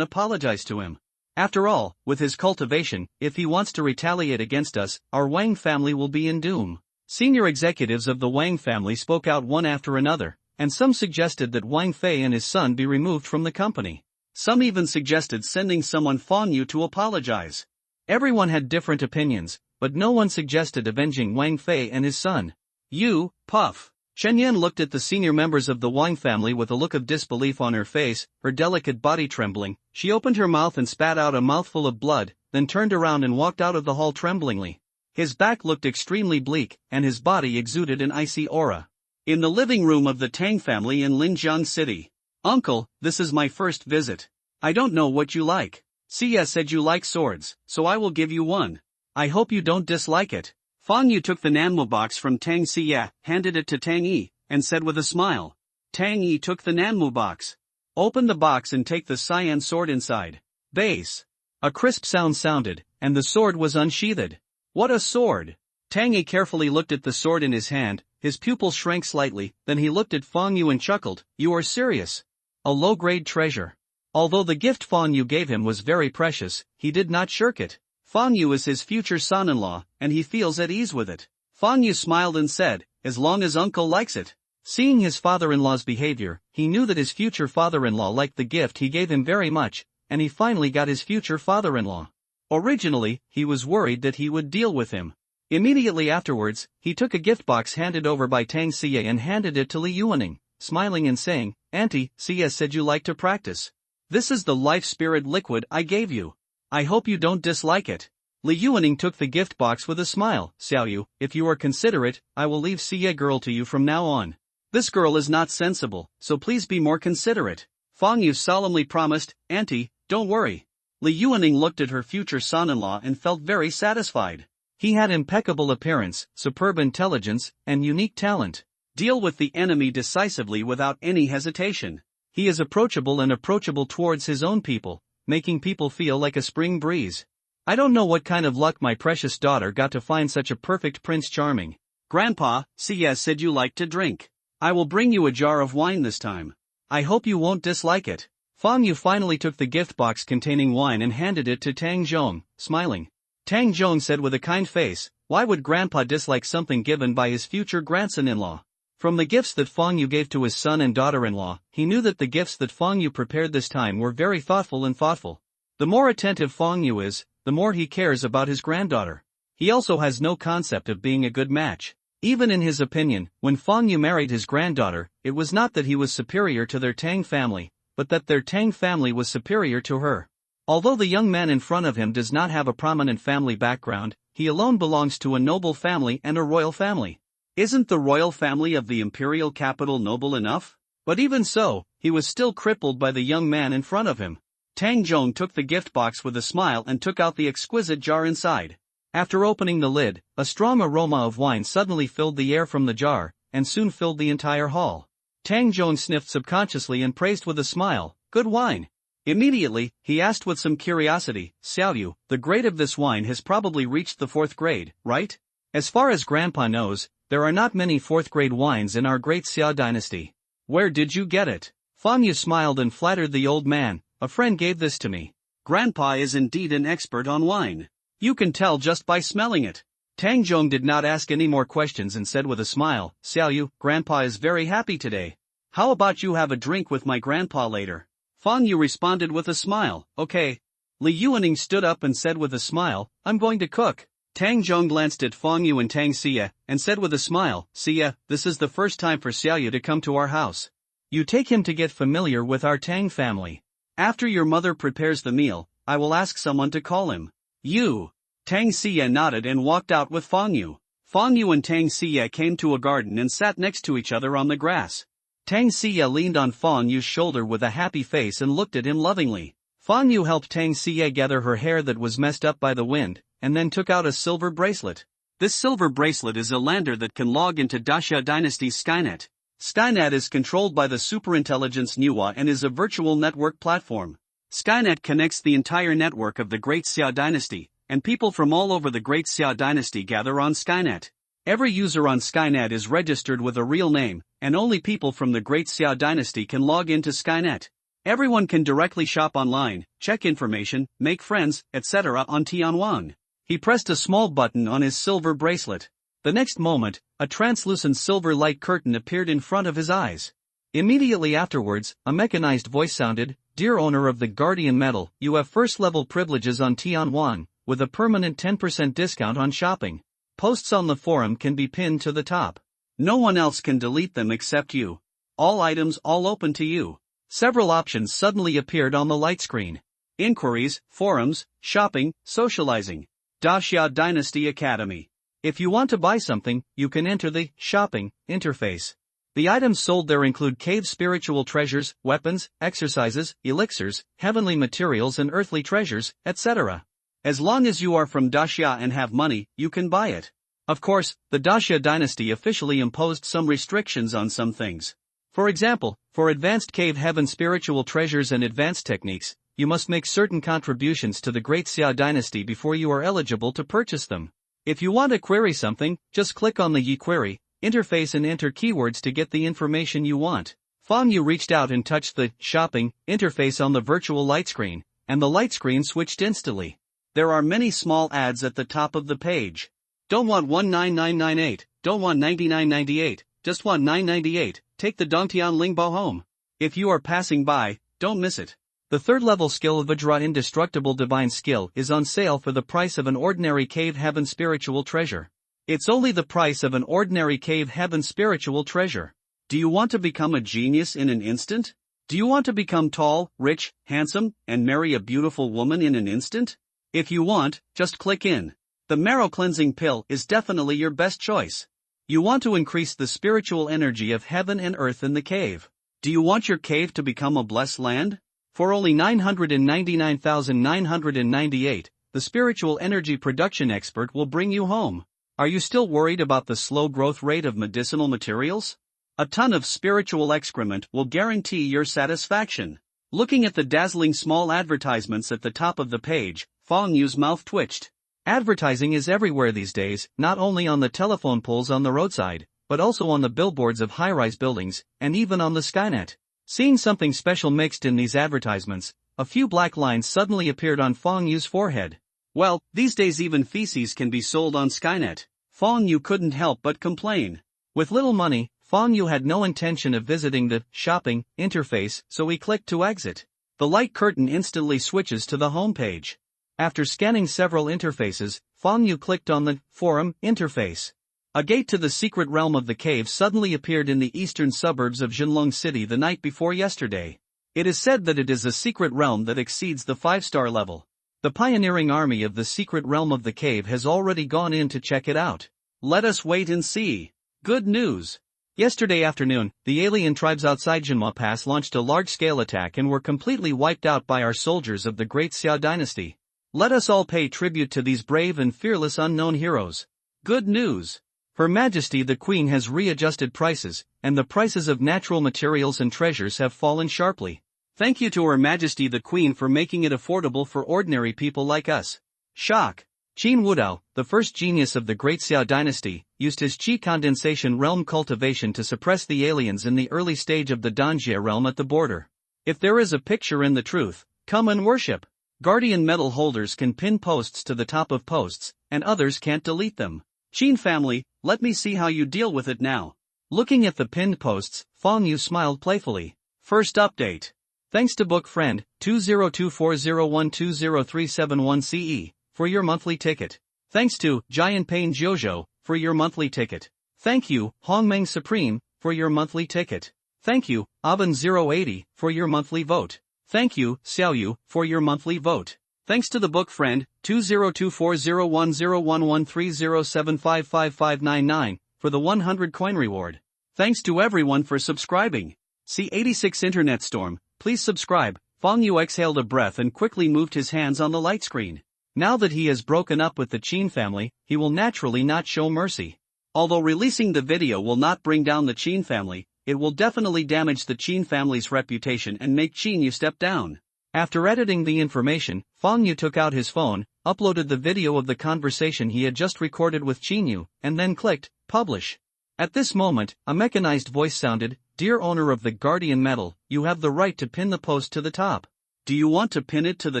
apologize to him. After all, with his cultivation, if he wants to retaliate against us, our Wang family will be in doom. Senior executives of the Wang family spoke out one after another, and some suggested that Wang Fei and his son be removed from the company. Some even suggested sending someone Feng Yu to apologize. Everyone had different opinions, but no one suggested avenging Wang Fei and his son. You, Puff. Chen Yan looked at the senior members of the Wang family with a look of disbelief on her face, her delicate body trembling. She opened her mouth and spat out a mouthful of blood, then turned around and walked out of the hall tremblingly. His back looked extremely bleak, and his body exuded an icy aura. In the living room of the Tang family in Linjiang City. Uncle, this is my first visit. I don't know what you like. Xia said you like swords, so I will give you one. I hope you don't dislike it. Feng Yu took the Nanmo box from Tang Xia, handed it to Tang Yi, and said with a smile. Tang Yi took the Nanmo box. Open the box and take the cyan sword inside. Base. A crisp sound sounded, and the sword was unsheathed. What a sword! Tang Yi carefully looked at the sword in his hand, his pupils shrank slightly, then he looked at Feng Yu and chuckled. You are serious? A low-grade treasure. Although the gift Feng Yu gave him was very precious, he did not shirk it. Feng Yu is his future son-in-law, and he feels at ease with it. Feng Yu smiled and said, as long as uncle likes it. Seeing his father-in-law's behavior, he knew that his future father-in-law liked the gift he gave him very much, and he finally got his future father-in-law. Originally, he was worried that he would deal with him. Immediately afterwards, he took a gift box handed over by Tang Xie and handed it to Li Yuaning, smiling and saying, Auntie, Xie said you like to practice. This is the life spirit liquid I gave you. I hope you don't dislike it. Li Yuaning took the gift box with a smile. Xiao Yu, if you are considerate, I will leave Xie girl to you from now on. This girl is not sensible, so please be more considerate. Feng Yu solemnly promised, Auntie, don't worry. Li Yuaning looked at her future son-in-law and felt very satisfied. He had impeccable appearance, superb intelligence, and unique talent. Deal with the enemy decisively without any hesitation. He is approachable and approachable towards his own people, making people feel like a spring breeze. I don't know what kind of luck my precious daughter got to find such a perfect Prince Charming. Grandpa, Xie said you like to drink. I will bring you a jar of wine this time. I hope you won't dislike it. Feng Yu finally took the gift box containing wine and handed it to Tang Zhong, smiling. Tang Zhong said with a kind face, why would Grandpa dislike something given by his future grandson-in-law? From the gifts that Feng Yu gave to his son and daughter-in-law, he knew that the gifts that Feng Yu prepared this time were very thoughtful and thoughtful. The more attentive Feng Yu is, the more he cares about his granddaughter. He also has no concept of being a good match. Even in his opinion, when Feng Yu married his granddaughter, it was not that he was superior to their Tang family, but that their Tang family was superior to her. Although the young man in front of him does not have a prominent family background, he alone belongs to a noble family and a royal family. Isn't the royal family of the imperial capital noble enough? But even so, he was still crippled by the young man in front of him. Tang Zhong took the gift box with a smile and took out the exquisite jar inside. After opening the lid, a strong aroma of wine suddenly filled the air from the jar, and soon filled the entire hall. Tang Zhong sniffed subconsciously and praised with a smile, good wine. Immediately, he asked with some curiosity, Xiao Yu, the grade of this wine has probably reached the 4th grade, right? As far as Grandpa knows, there are not many 4th grade wines in our great Xia dynasty. Where did you get it? Feng Yu smiled and flattered the old man, a friend gave this to me. Grandpa is indeed an expert on wine. You can tell just by smelling it. Tang Zhong did not ask any more questions and said with a smile, Xiao Yu, Grandpa is very happy today. How about you have a drink with my grandpa later? Fang Yu responded with a smile, okay. Li Yuaning stood up and said with a smile, I'm going to cook. Tang Zhong glanced at Fang Yu and Tang Xie, and said with a smile, Xie, this is the first time for Xiaoyu to come to our house. You take him to get familiar with our Tang family. After your mother prepares the meal, I will ask someone to call him. You. Tang Xie nodded and walked out with Fang Yu. Fang Yu and Tang Xie came to a garden and sat next to each other on the grass. Tang Xie leaned on Fang Yu's shoulder with a happy face and looked at him lovingly. Fang Yu helped Tang Xie gather her hair that was messed up by the wind, and then took out a silver bracelet. This silver bracelet is a lander that can log into Daxia Dynasty's Skynet. Skynet is controlled by the superintelligence Nuwa and is a virtual network platform. Skynet connects the entire network of the Great Xia Dynasty, and people from all over the Great Xia Dynasty gather on Skynet. Every user on Skynet is registered with a real name, and only people from the Great Xia Dynasty can log into Skynet. Everyone can directly shop online, check information, make friends, etc. on Tianwang. He pressed a small button on his silver bracelet. The next moment, a translucent silver light curtain appeared in front of his eyes. Immediately afterwards, a mechanized voice sounded, Dear owner of the Guardian Medal, you have first-level privileges on Tianwang, with a permanent 10% discount on shopping. Posts on the forum can be pinned to the top. No one else can delete them except you. All items all open to you. Several options suddenly appeared on the light screen. Inquiries, forums, shopping, socializing. Daxia Dynasty Academy. If you want to buy something, you can enter the shopping interface. The items sold there include cave spiritual treasures, weapons, exercises, elixirs, heavenly materials and earthly treasures, etc. As long as you are from Daxia and have money, you can buy it. Of course, the Daxia dynasty officially imposed some restrictions on some things. For example, for advanced cave heaven spiritual treasures and advanced techniques, you must make certain contributions to the Great Xia dynasty before you are eligible to purchase them. If you want to query something, just click on the Yi Query interface and enter keywords to get the information you want. Fang Yu reached out and touched the shopping interface on the virtual light screen, and the light screen switched instantly. There are many small ads at the top of the page. Don't want 19998, don't want 9998, just want 998, take the Dongtian Lingbo home. If you are passing by, don't miss it. The third level skill of Vajra Indestructible Divine Skill is on sale for the price of an ordinary cave heaven spiritual treasure. It's only the price of an ordinary cave heaven spiritual treasure. Do you want to become a genius in an instant? Do you want to become tall, rich, handsome, and marry a beautiful woman in an instant? If you want, just click in. The marrow cleansing pill is definitely your best choice. You want to increase the spiritual energy of heaven and earth in the cave. Do you want your cave to become a blessed land? For only 999,998, the spiritual energy production expert will bring you home. Are you still worried about the slow growth rate of medicinal materials? A ton of spiritual excrement will guarantee your satisfaction. Looking at the dazzling small advertisements at the top of the page, Fang Yu's mouth twitched. Advertising is everywhere these days, not only on the telephone poles on the roadside, but also on the billboards of high-rise buildings, and even on the Skynet. Seeing something special mixed in these advertisements, a few black lines suddenly appeared on Fang Yu's forehead. Well, these days even feces can be sold on Skynet. Fang Yu couldn't help but complain. With little money, Fang Yu had no intention of visiting the shopping interface, so he clicked to exit. The light curtain instantly switches to the home page. After scanning several interfaces, Fang Yu clicked on the forum interface. A gate to the secret realm of the cave suddenly appeared in the eastern suburbs of Jinlong City the night before yesterday. It is said that it is a secret realm that exceeds the 5-star level. The pioneering army of the secret realm of the cave has already gone in to check it out. Let us wait and see. Good news. Yesterday afternoon, the alien tribes outside Jinhua Pass launched a large-scale attack and were completely wiped out by our soldiers of the Great Xia Dynasty. Let us all pay tribute to these brave and fearless unknown heroes. Good news. Her Majesty the Queen has readjusted prices, and the prices of natural materials and treasures have fallen sharply. Thank you to Her Majesty the Queen for making it affordable for ordinary people like us. Shock. Qin Wudao, the first genius of the Great Xia Dynasty, used his Qi condensation realm cultivation to suppress the aliens in the early stage of the Danjie realm at the border. If there is a picture in the truth, come and worship. Guardian medal holders can pin posts to the top of posts, and others can't delete them. Qin family, let me see how you deal with it now. Looking at the pinned posts, Fang Yu smiled playfully. First update. Thanks to book friend 20240120371CE for your monthly ticket. Thanks to Giant Pain Jojo for your monthly ticket. Thank you, Hongmeng Supreme, for your monthly ticket. Thank you, Aben080, for your monthly vote. Thank you, Xiaoyu, for your monthly vote. Thanks to the book friend 20240101130755599 for the 100 coin reward. Thanks to everyone for subscribing. C86 Internet Storm, please subscribe. Fong Yu exhaled a breath and quickly moved his hands on the light screen. Now that he has broken up with the Qin family, he will naturally not show mercy. Although releasing the video will not bring down the Qin family, it will definitely damage the Qin family's reputation and make Qin Yu step down. After editing the information, Fong Yu took out his phone, uploaded the video of the conversation he had just recorded with Qin Yu, and then clicked publish. At this moment, a mechanized voice sounded, "Dear owner of the Guardian Medal, you have the right to pin the post to the top." "Do you want to pin it to the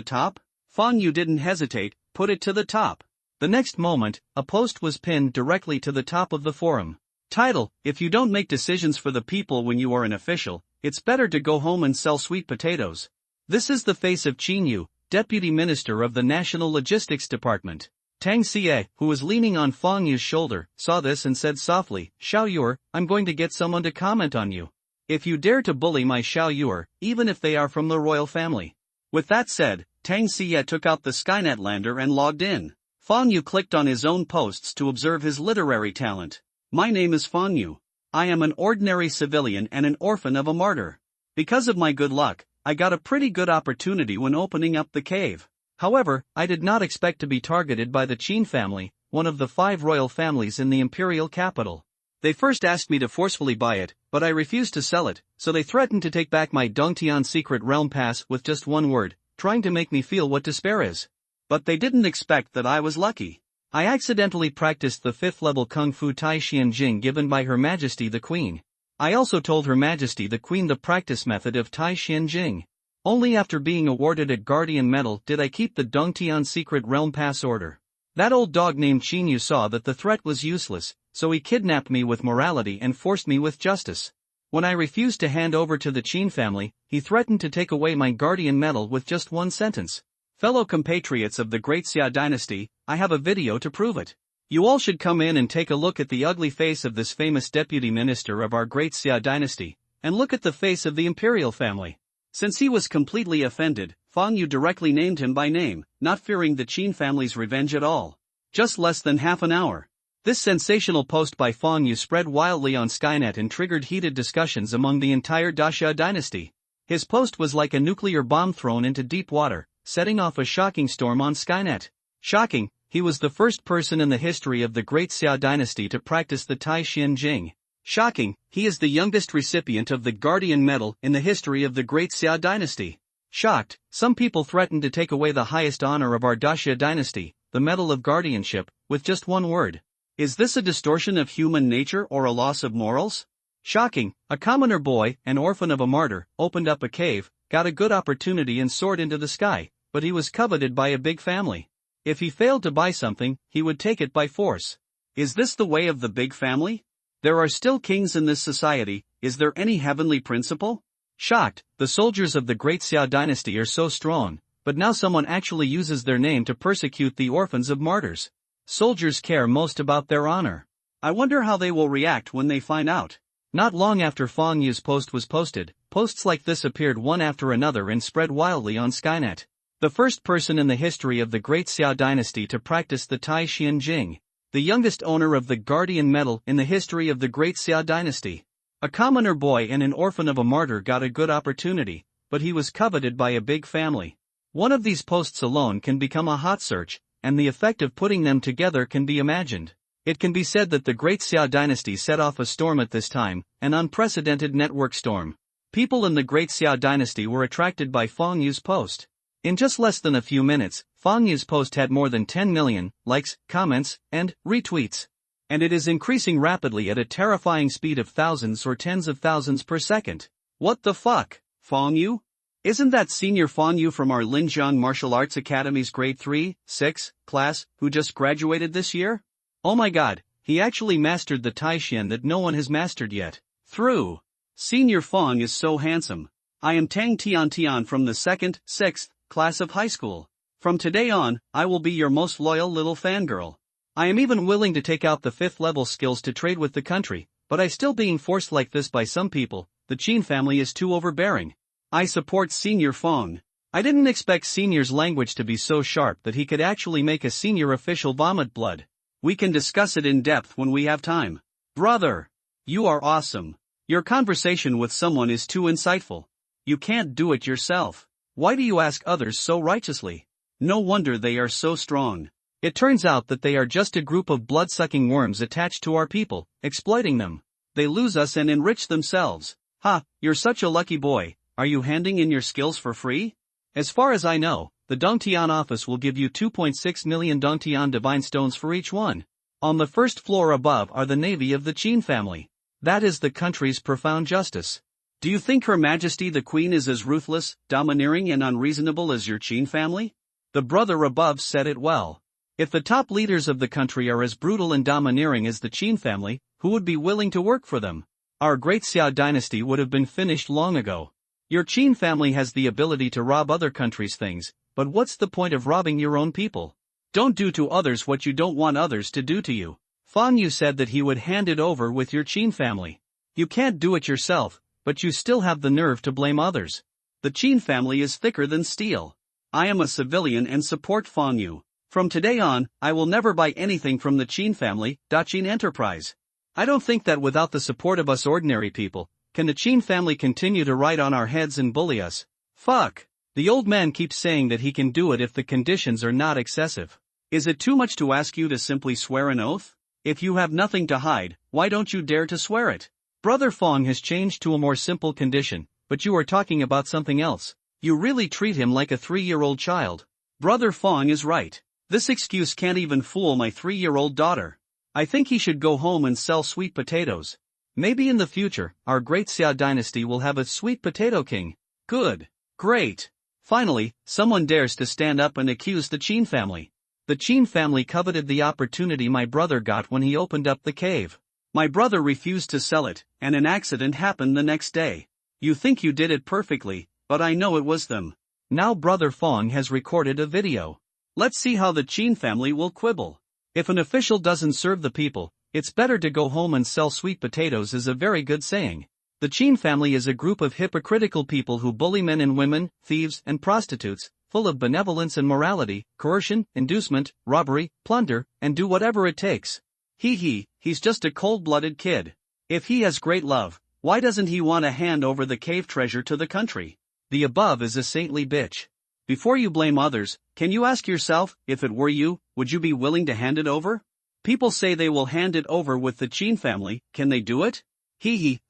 top?" Fong Yu didn't hesitate, put it to the top. The next moment, a post was pinned directly to the top of the forum. Title: If you don't make decisions for the people when you are an official, it's better to go home and sell sweet potatoes. This is the face of Qin Yu, Deputy Minister of the National Logistics Department. Tang Xie, who was leaning on Fong Yu's shoulder, saw this and said softly, "Xiao Yuer, I'm going to get someone to comment on you. If you dare to bully my Xiao Yuer, even if they are from the royal family." With that said, Tang Xie took out the Skynet lander and logged in. Fong Yu clicked on his own posts to observe his literary talent. "My name is Fong Yu. I am an ordinary civilian and an orphan of a martyr. Because of my good luck, I got a pretty good opportunity when opening up the cave. However, I did not expect to be targeted by the Qin family, one of the 5 royal families in the imperial capital. They first asked me to forcefully buy it, but I refused to sell it, so they threatened to take back my Dongtian secret realm pass with just one word, trying to make me feel what despair is. But they didn't expect that I was lucky. I accidentally practiced the 5th level Kung Fu Tai Xian Jing given by Her Majesty the Queen. I also told Her Majesty the Queen the practice method of Tai Xian Jing. Only after being awarded a Guardian Medal did I keep the Dongtian secret realm pass order. That old dog named Qin Yu saw that the threat was useless, so he kidnapped me with morality and forced me with justice. When I refused to hand over to the Qin family, he threatened to take away my Guardian Medal with just one sentence. Fellow compatriots of the Great Xia Dynasty, I have a video to prove it. You all should come in and take a look at the ugly face of this famous deputy minister of our Great Xia Dynasty, and look at the face of the imperial family. Since he was completely offended, Fong Yu directly named him by name, not fearing the Qin family's revenge at all. Just less than half an hour. This sensational post by Fong Yu spread wildly on Skynet and triggered heated discussions among the entire Daxia dynasty. His post was like a nuclear bomb thrown into deep water, setting off a shocking storm on Skynet. Shocking, he was the first person in the history of the Great Xia Dynasty to practice the Tai Xian Jing. Shocking, he is the youngest recipient of the Guardian Medal in the history of the Great Xia Dynasty. Shocked, some people threatened to take away the highest honor of our Daxia Dynasty, the Medal of Guardianship, with just one word. Is this a distortion of human nature or a loss of morals? Shocking, a commoner boy, an orphan of a martyr, opened up a cave, got a good opportunity and soared into the sky, but he was coveted by a big family. If he failed to buy something, he would take it by force. Is this the way of the big family? There are still kings in this society, is there any heavenly principle? Shocked, the soldiers of the Great Xia Dynasty are so strong, but now someone actually uses their name to persecute the orphans of martyrs. Soldiers care most about their honor. I wonder how they will react when they find out. Not long after Fong Yu's post was posted, posts like this appeared one after another and spread wildly on Skynet. The first person in the history of the Great Xia Dynasty to practice the Tai Xian Jing. The youngest owner of the Guardian Medal in the history of the Great Xia Dynasty. A commoner boy and an orphan of a martyr got a good opportunity, but he was coveted by a big family. One of these posts alone can become a hot search, and the effect of putting them together can be imagined. It can be said that the Great Xia Dynasty set off a storm at this time, an unprecedented network storm. People in the Great Xia Dynasty were attracted by Fong Yu's post. In just less than a few minutes, Fong Yu's post had more than 10 million likes, comments, and retweets. And it is increasing rapidly at a terrifying speed of thousands or tens of thousands per second. What the fuck, Fong Yu? Isn't that Senior Fong Yu from our Linjiang Martial Arts Academy's grade 3-6 class, who just graduated this year? Oh my god, he actually mastered the Tai Xian that no one has mastered yet. Through. Senior Fong is so handsome. I am Tang Tian from the 2nd, 6th class of high school. From today on, I will be your most loyal little fangirl. I am even willing to take out the 5th level skills to trade with the country, but I still being forced like this by some people. The Qin family is too overbearing. I support Senior Fong. I didn't expect Senior's language to be so sharp that he could actually make a senior official vomit blood. We can discuss it in depth when we have time. Brother, you are awesome. Your conversation with someone is too insightful. You can't do it yourself. Why do you ask others so righteously? No wonder they are so strong. It turns out that they are just a group of blood-sucking worms attached to our people, exploiting them. They lose us and enrich themselves. Ha, you're such a lucky boy. Are you handing in your skills for free? As far as I know, the Dongtian office will give you 2.6 million Dongtian divine stones for each one. On the first floor above are the navy of the Qin family. That is the country's profound justice. Do you think Her Majesty the Queen is as ruthless, domineering and unreasonable as your Qin family? The brother above said it well. If the top leaders of the country are as brutal and domineering as the Qin family, who would be willing to work for them? Our great Xiao dynasty would have been finished long ago. Your Qin family has the ability to rob other countries' things, but what's the point of robbing your own people? Don't do to others what you don't want others to do to you. Fang Yu said that he would hand it over with your Qin family. You can't do it yourself, but you still have the nerve to blame others. The Qin family is thicker than steel. I am a civilian and support Fang Yu. From today on, I will never buy anything from the Qin family, Daqin Enterprise. I don't think that without the support of us ordinary people, can the Qin family continue to ride on our heads and bully us. Fuck. The old man keeps saying that he can do it if the conditions are not excessive. Is it too much to ask you to simply swear an oath? If you have nothing to hide, why don't you dare to swear it? Brother Fong has changed to a more simple condition, but you are talking about something else. You really treat him like a 3-year-old child. Brother Fong is right. This excuse can't even fool my 3-year-old daughter. I think he should go home and sell sweet potatoes. Maybe in the future, our great Xiao dynasty will have a sweet potato king. Good. Great. Finally, someone dares to stand up and accuse the Qin family. The Qin family coveted the opportunity my brother got when he opened up the cave. My brother refused to sell it, and an accident happened the next day. You think you did it perfectly, but I know it was them. Now Brother Fong has recorded a video. Let's see how the Qin family will quibble. If an official doesn't serve the people, it's better to go home and sell sweet potatoes is a very good saying. The Qin family is a group of hypocritical people who bully men and women, thieves and prostitutes, full of benevolence and morality, coercion, inducement, robbery, plunder, and do whatever it takes. He's just a cold-blooded kid. If he has great love, why doesn't he want to hand over the cave treasure to the country? The above is a saintly bitch. Before you blame others, can you ask yourself, if it were you, would you be willing to hand it over? People say they will hand it over with the Qin family, can they do it?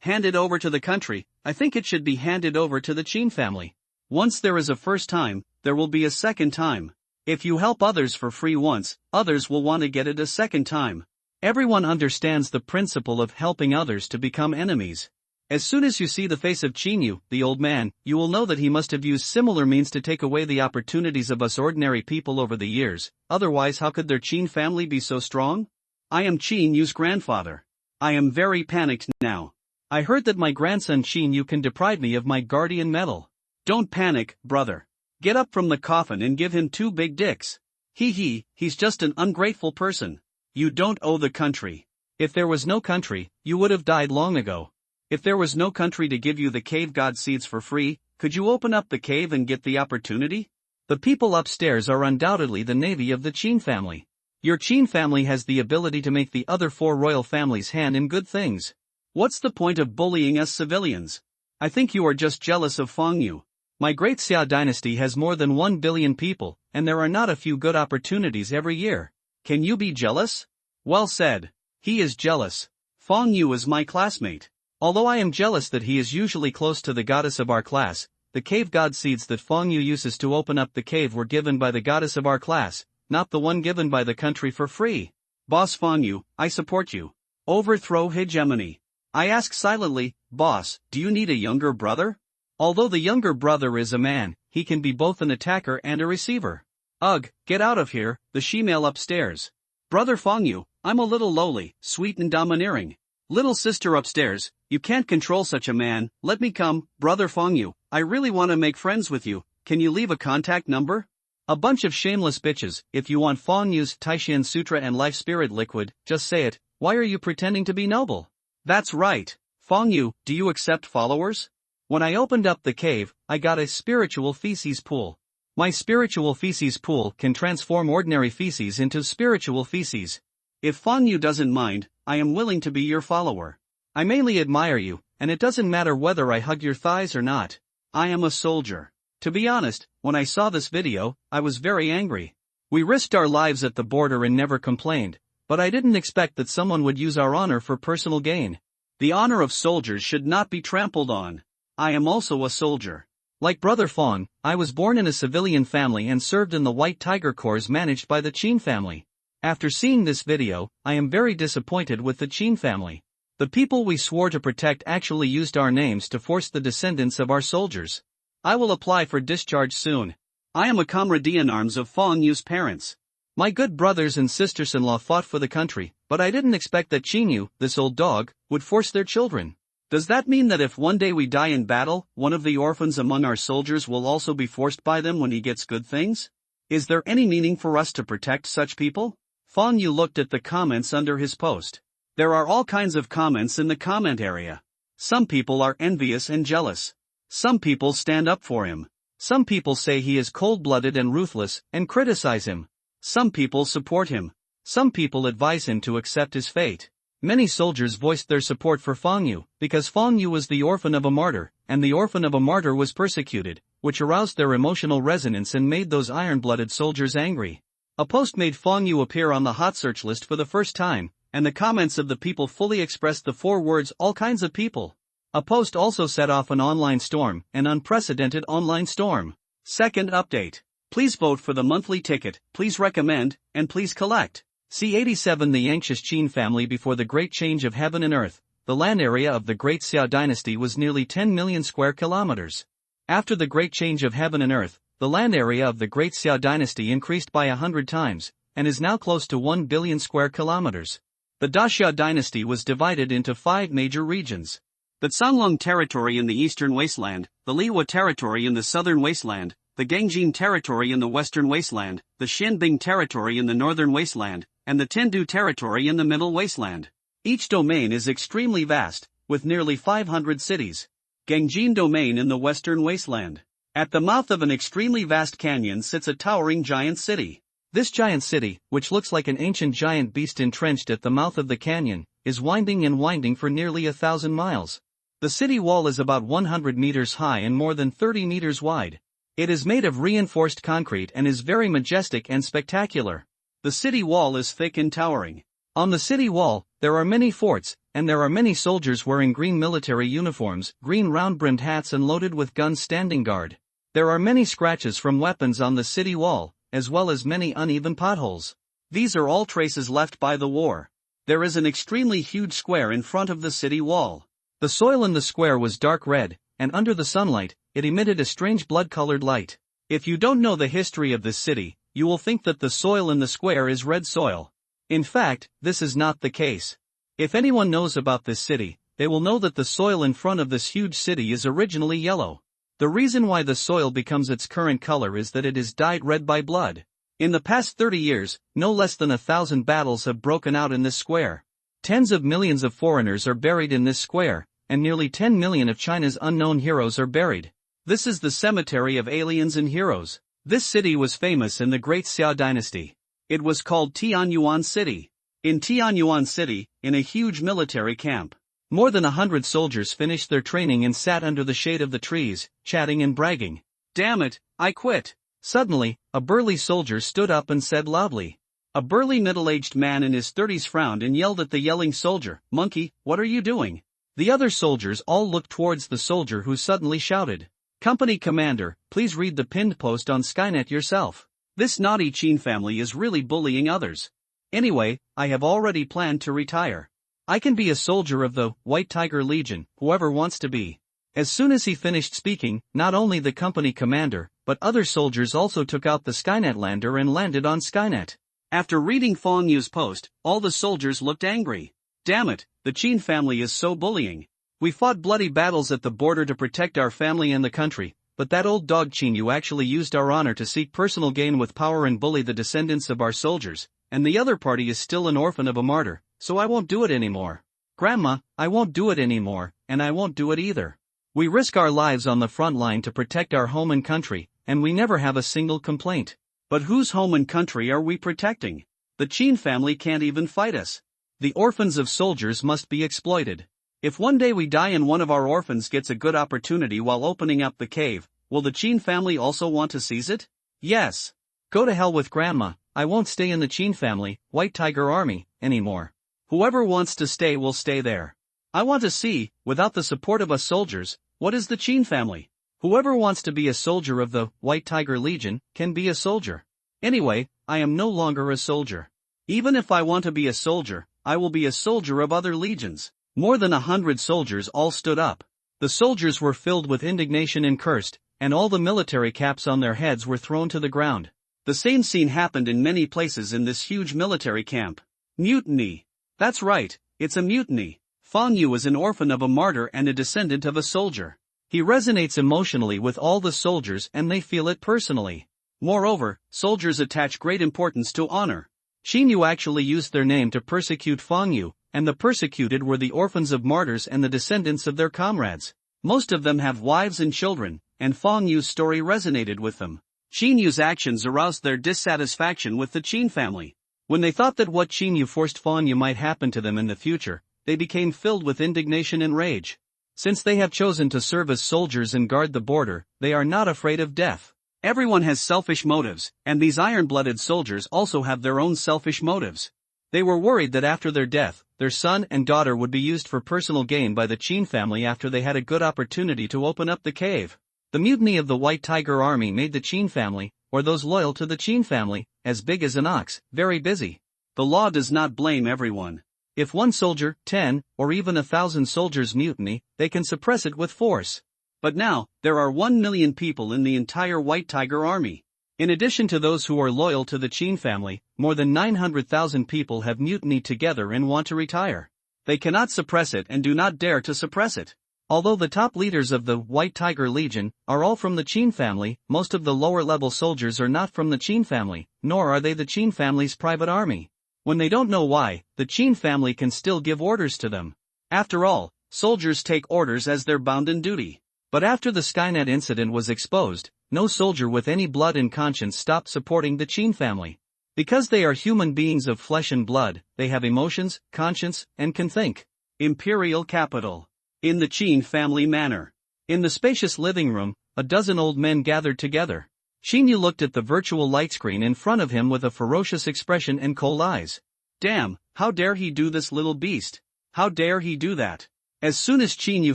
Hand it over to the country. I think it should be handed over to the Qin family. Once there is a first time, there will be a second time. If you help others for free once, others will want to get it a second time. Everyone understands the principle of helping others to become enemies. As soon as you see the face of Qin Yu, the old man, you will know that he must have used similar means to take away the opportunities of us ordinary people over the years, otherwise how could their Qin family be so strong? I am Qin Yu's grandfather. I am very panicked now. I heard that my grandson Qin Yu can deprive me of my guardian medal. Don't panic, brother. Get up from the coffin and give him 2 big dicks. He's just an ungrateful person. You don't owe the country. If there was no country, you would have died long ago. If there was no country to give you the cave god seeds for free, could you open up the cave and get the opportunity? The people upstairs are undoubtedly the navy of the Qin family. Your Qin family has the ability to make the other 4 royal families hand in good things. What's the point of bullying us civilians? I think you are just jealous of Fang Yu. My great Xiao dynasty has more than 1 billion people, and there are not a few good opportunities every year. Can you be jealous? Well said. He is jealous. Fang Yu is my classmate. Although I am jealous that he is usually close to the goddess of our class, the cave god seeds that Fang Yu uses to open up the cave were given by the goddess of our class, not the one given by the country for free. Boss Fang Yu, I support you. Overthrow hegemony. I ask silently, boss, do you need a younger brother? Although the younger brother is a man, he can be both an attacker and a receiver. Ugh, get out of here, the she-male upstairs. Brother Fang Yu, I'm a little lowly, sweet and domineering. Little sister upstairs, You can't control such a man. Let me come, brother Fong Yu. I really want to make friends with you. Can you leave a contact number? A bunch of shameless bitches. If you want Fong Yu's Taishan Sutra and Life Spirit Liquid, just say it. Why are you pretending to be noble? That's right. Fong Yu, do you accept followers? When I opened up the cave, I got a spiritual feces pool. My spiritual feces pool can transform ordinary feces into spiritual feces. If Fong Yu doesn't mind, I am willing to be your follower. I mainly admire you, and it doesn't matter whether I hug your thighs or not. I am a soldier. To be honest, when I saw this video, I was very angry. We risked our lives at the border and never complained, but I didn't expect that someone would use our honor for personal gain. The honor of soldiers should not be trampled on. I am also a soldier. Like Brother Fong, I was born in a civilian family and served in the White Tiger Corps managed by the Qin family. After seeing this video, I am very disappointed with the Qin family. The people we swore to protect actually used our names to force the descendants of our soldiers. I will apply for discharge soon. I am a comrade in arms of Fong Yu's parents. My good brothers and sisters-in-law fought for the country, but I didn't expect that Qin Yu, this old dog, would force their children. Does that mean that if one day we die in battle, one of the orphans among our soldiers will also be forced by them when he gets good things? Is there any meaning for us to protect such people? Fong Yu looked at the comments under his post. There are all kinds of comments in the comment area. Some people are envious and jealous. Some people stand up for him. Some people say he is cold-blooded and ruthless, and criticize him. Some people support him. Some people advise him to accept his fate. Many soldiers voiced their support for Fong Yu, because Fong Yu was the orphan of a martyr, and the orphan of a martyr was persecuted, which aroused their emotional resonance and made those iron-blooded soldiers angry. A post made Fong Yu appear on the hot search list for the first time, and the comments of the people fully expressed the 4 words all kinds of people. A post also set off an online storm, an unprecedented online storm. Second update. Please vote for the monthly ticket, please recommend, and please collect. C87 The anxious Qin family. Before the great change of heaven and earth, the land area of the Great Xiao dynasty was nearly 10 million square kilometers. After the great change of heaven and earth, the land area of the Great Xiao dynasty increased by 100 times, and is now close to 1 billion square kilometers. The Daxia dynasty was divided into 5 major regions. The Canglong territory in the eastern wasteland, the Liwa territory in the southern wasteland, the Gangjin territory in the western wasteland, the Xinbing territory in the northern wasteland, and the Tindu territory in the middle wasteland. Each domain is extremely vast, with nearly 500 cities. Gangjin domain in the western wasteland. At the mouth of an extremely vast canyon sits a towering giant city. This giant city, which looks like an ancient giant beast entrenched at the mouth of the canyon, is winding and winding for nearly 1,000 miles. The city wall is about 100 meters high and more than 30 meters wide. It is made of reinforced concrete and is very majestic and spectacular. The city wall is thick and towering. On the city wall, there are many forts, and there are many soldiers wearing green military uniforms, green round-brimmed hats and loaded with guns standing guard. There are many scratches from weapons on the city wall, as well as many uneven potholes. These are all traces left by the war. There is an extremely huge square in front of the city wall. The soil in the square was dark red, and under the sunlight, it emitted a strange blood-colored light. If you don't know the history of this city, you will think that the soil in the square is red soil. In fact, this is not the case. If anyone knows about this city, they will know that the soil in front of this huge city is originally yellow. The reason why the soil becomes its current color is that it is dyed red by blood. In the past 30 years, no less than 1,000 battles have broken out in this square. Tens of millions of foreigners are buried in this square, and nearly 10 million of China's unknown heroes are buried. This is the cemetery of aliens and heroes. This city was famous in the Great Xiao dynasty. It was called Tianyuan City. In Tianyuan City, in a huge military camp, more than 100 soldiers finished their training and sat under the shade of the trees, chatting and bragging. Damn it, I quit. Suddenly, a burly soldier stood up and said loudly. A burly middle-aged man in his 30s frowned and yelled at the yelling soldier, "Monkey, what are you doing?" The other soldiers all looked towards the soldier who suddenly shouted, "Company commander, please read the pinned post on Skynet yourself. This naughty Qin family is really bullying others. Anyway, I have already planned to retire. I can be a soldier of the White Tiger Legion, whoever wants to be." As soon as he finished speaking, not only the company commander, but other soldiers also took out the Skynet lander and landed on Skynet. After reading Fong Yu's post, all the soldiers looked angry. Damn it, the Qin family is so bullying. We fought bloody battles at the border to protect our family and the country, but that old dog Chinyu actually used our honor to seek personal gain with power and bully the descendants of our soldiers, and the other party is still an orphan of a martyr, so I won't do it anymore. Grandma, I won't do it anymore, and I won't do it either. We risk our lives on the front line to protect our home and country, and we never have a single complaint. But whose home and country are we protecting? The Qin family can't even fight us. The orphans of soldiers must be exploited. If one day we die and one of our orphans gets a good opportunity while opening up the cave, will the Qin family also want to seize it? Yes. Go to hell with Grandma, I won't stay in the Qin family, White Tiger Army, anymore. Whoever wants to stay will stay there. I want to see, without the support of us soldiers, what is the Qin family? Whoever wants to be a soldier of the White Tiger Legion can be a soldier. Anyway, I am no longer a soldier. Even if I want to be a soldier, I will be a soldier of other legions. More than 100 soldiers all stood up. The soldiers were filled with indignation and cursed, and all the military caps on their heads were thrown to the ground. The same scene happened in many places in this huge military camp. Mutiny. That's right, it's a mutiny. Fang Yu is an orphan of a martyr and a descendant of a soldier. He resonates emotionally with all the soldiers and they feel it personally. Moreover, soldiers attach great importance to honor. Qin Yu actually used their name to persecute Fang Yu, and the persecuted were the orphans of martyrs and the descendants of their comrades. Most of them have wives and children, and Fang Yu's story resonated with them. Qin Yu's actions aroused their dissatisfaction with the Qin family. When they thought that what Qin Yu forced Fang Yu might happen to them in the future, they became filled with indignation and rage. Since they have chosen to serve as soldiers and guard the border, they are not afraid of death. Everyone has selfish motives, and these iron-blooded soldiers also have their own selfish motives. They were worried that after their death, their son and daughter would be used for personal gain by the Qin family after they had a good opportunity to open up the cave. The mutiny of the White Tiger Army made the Qin family, or those loyal to the Qin family, as big as an ox, very busy. The law does not blame everyone. If one soldier, 10, or even 1,000 soldiers mutiny, they can suppress it with force. But now, there are 1 million people in the entire White Tiger Army. In addition to those who are loyal to the Qin family, more than 900,000 people have mutinied together and want to retire. They cannot suppress it and do not dare to suppress it. Although the top leaders of the White Tiger Legion are all from the Qin family, most of the lower-level soldiers are not from the Qin family, nor are they the Qin family's private army. When they don't know why, the Qin family can still give orders to them. After all, soldiers take orders as their bounden duty. But after the Skynet incident was exposed, no soldier with any blood and conscience stopped supporting the Qin family. Because they are human beings of flesh and blood, they have emotions, conscience, and can think. Imperial capital. In the Qin family manor. In the spacious living room, a dozen old men gathered together. Qin Yu looked at the virtual light screen in front of him with a ferocious expression and cold eyes. Damn, how dare he do this, little beast? How dare he do that? As soon as Qin Yu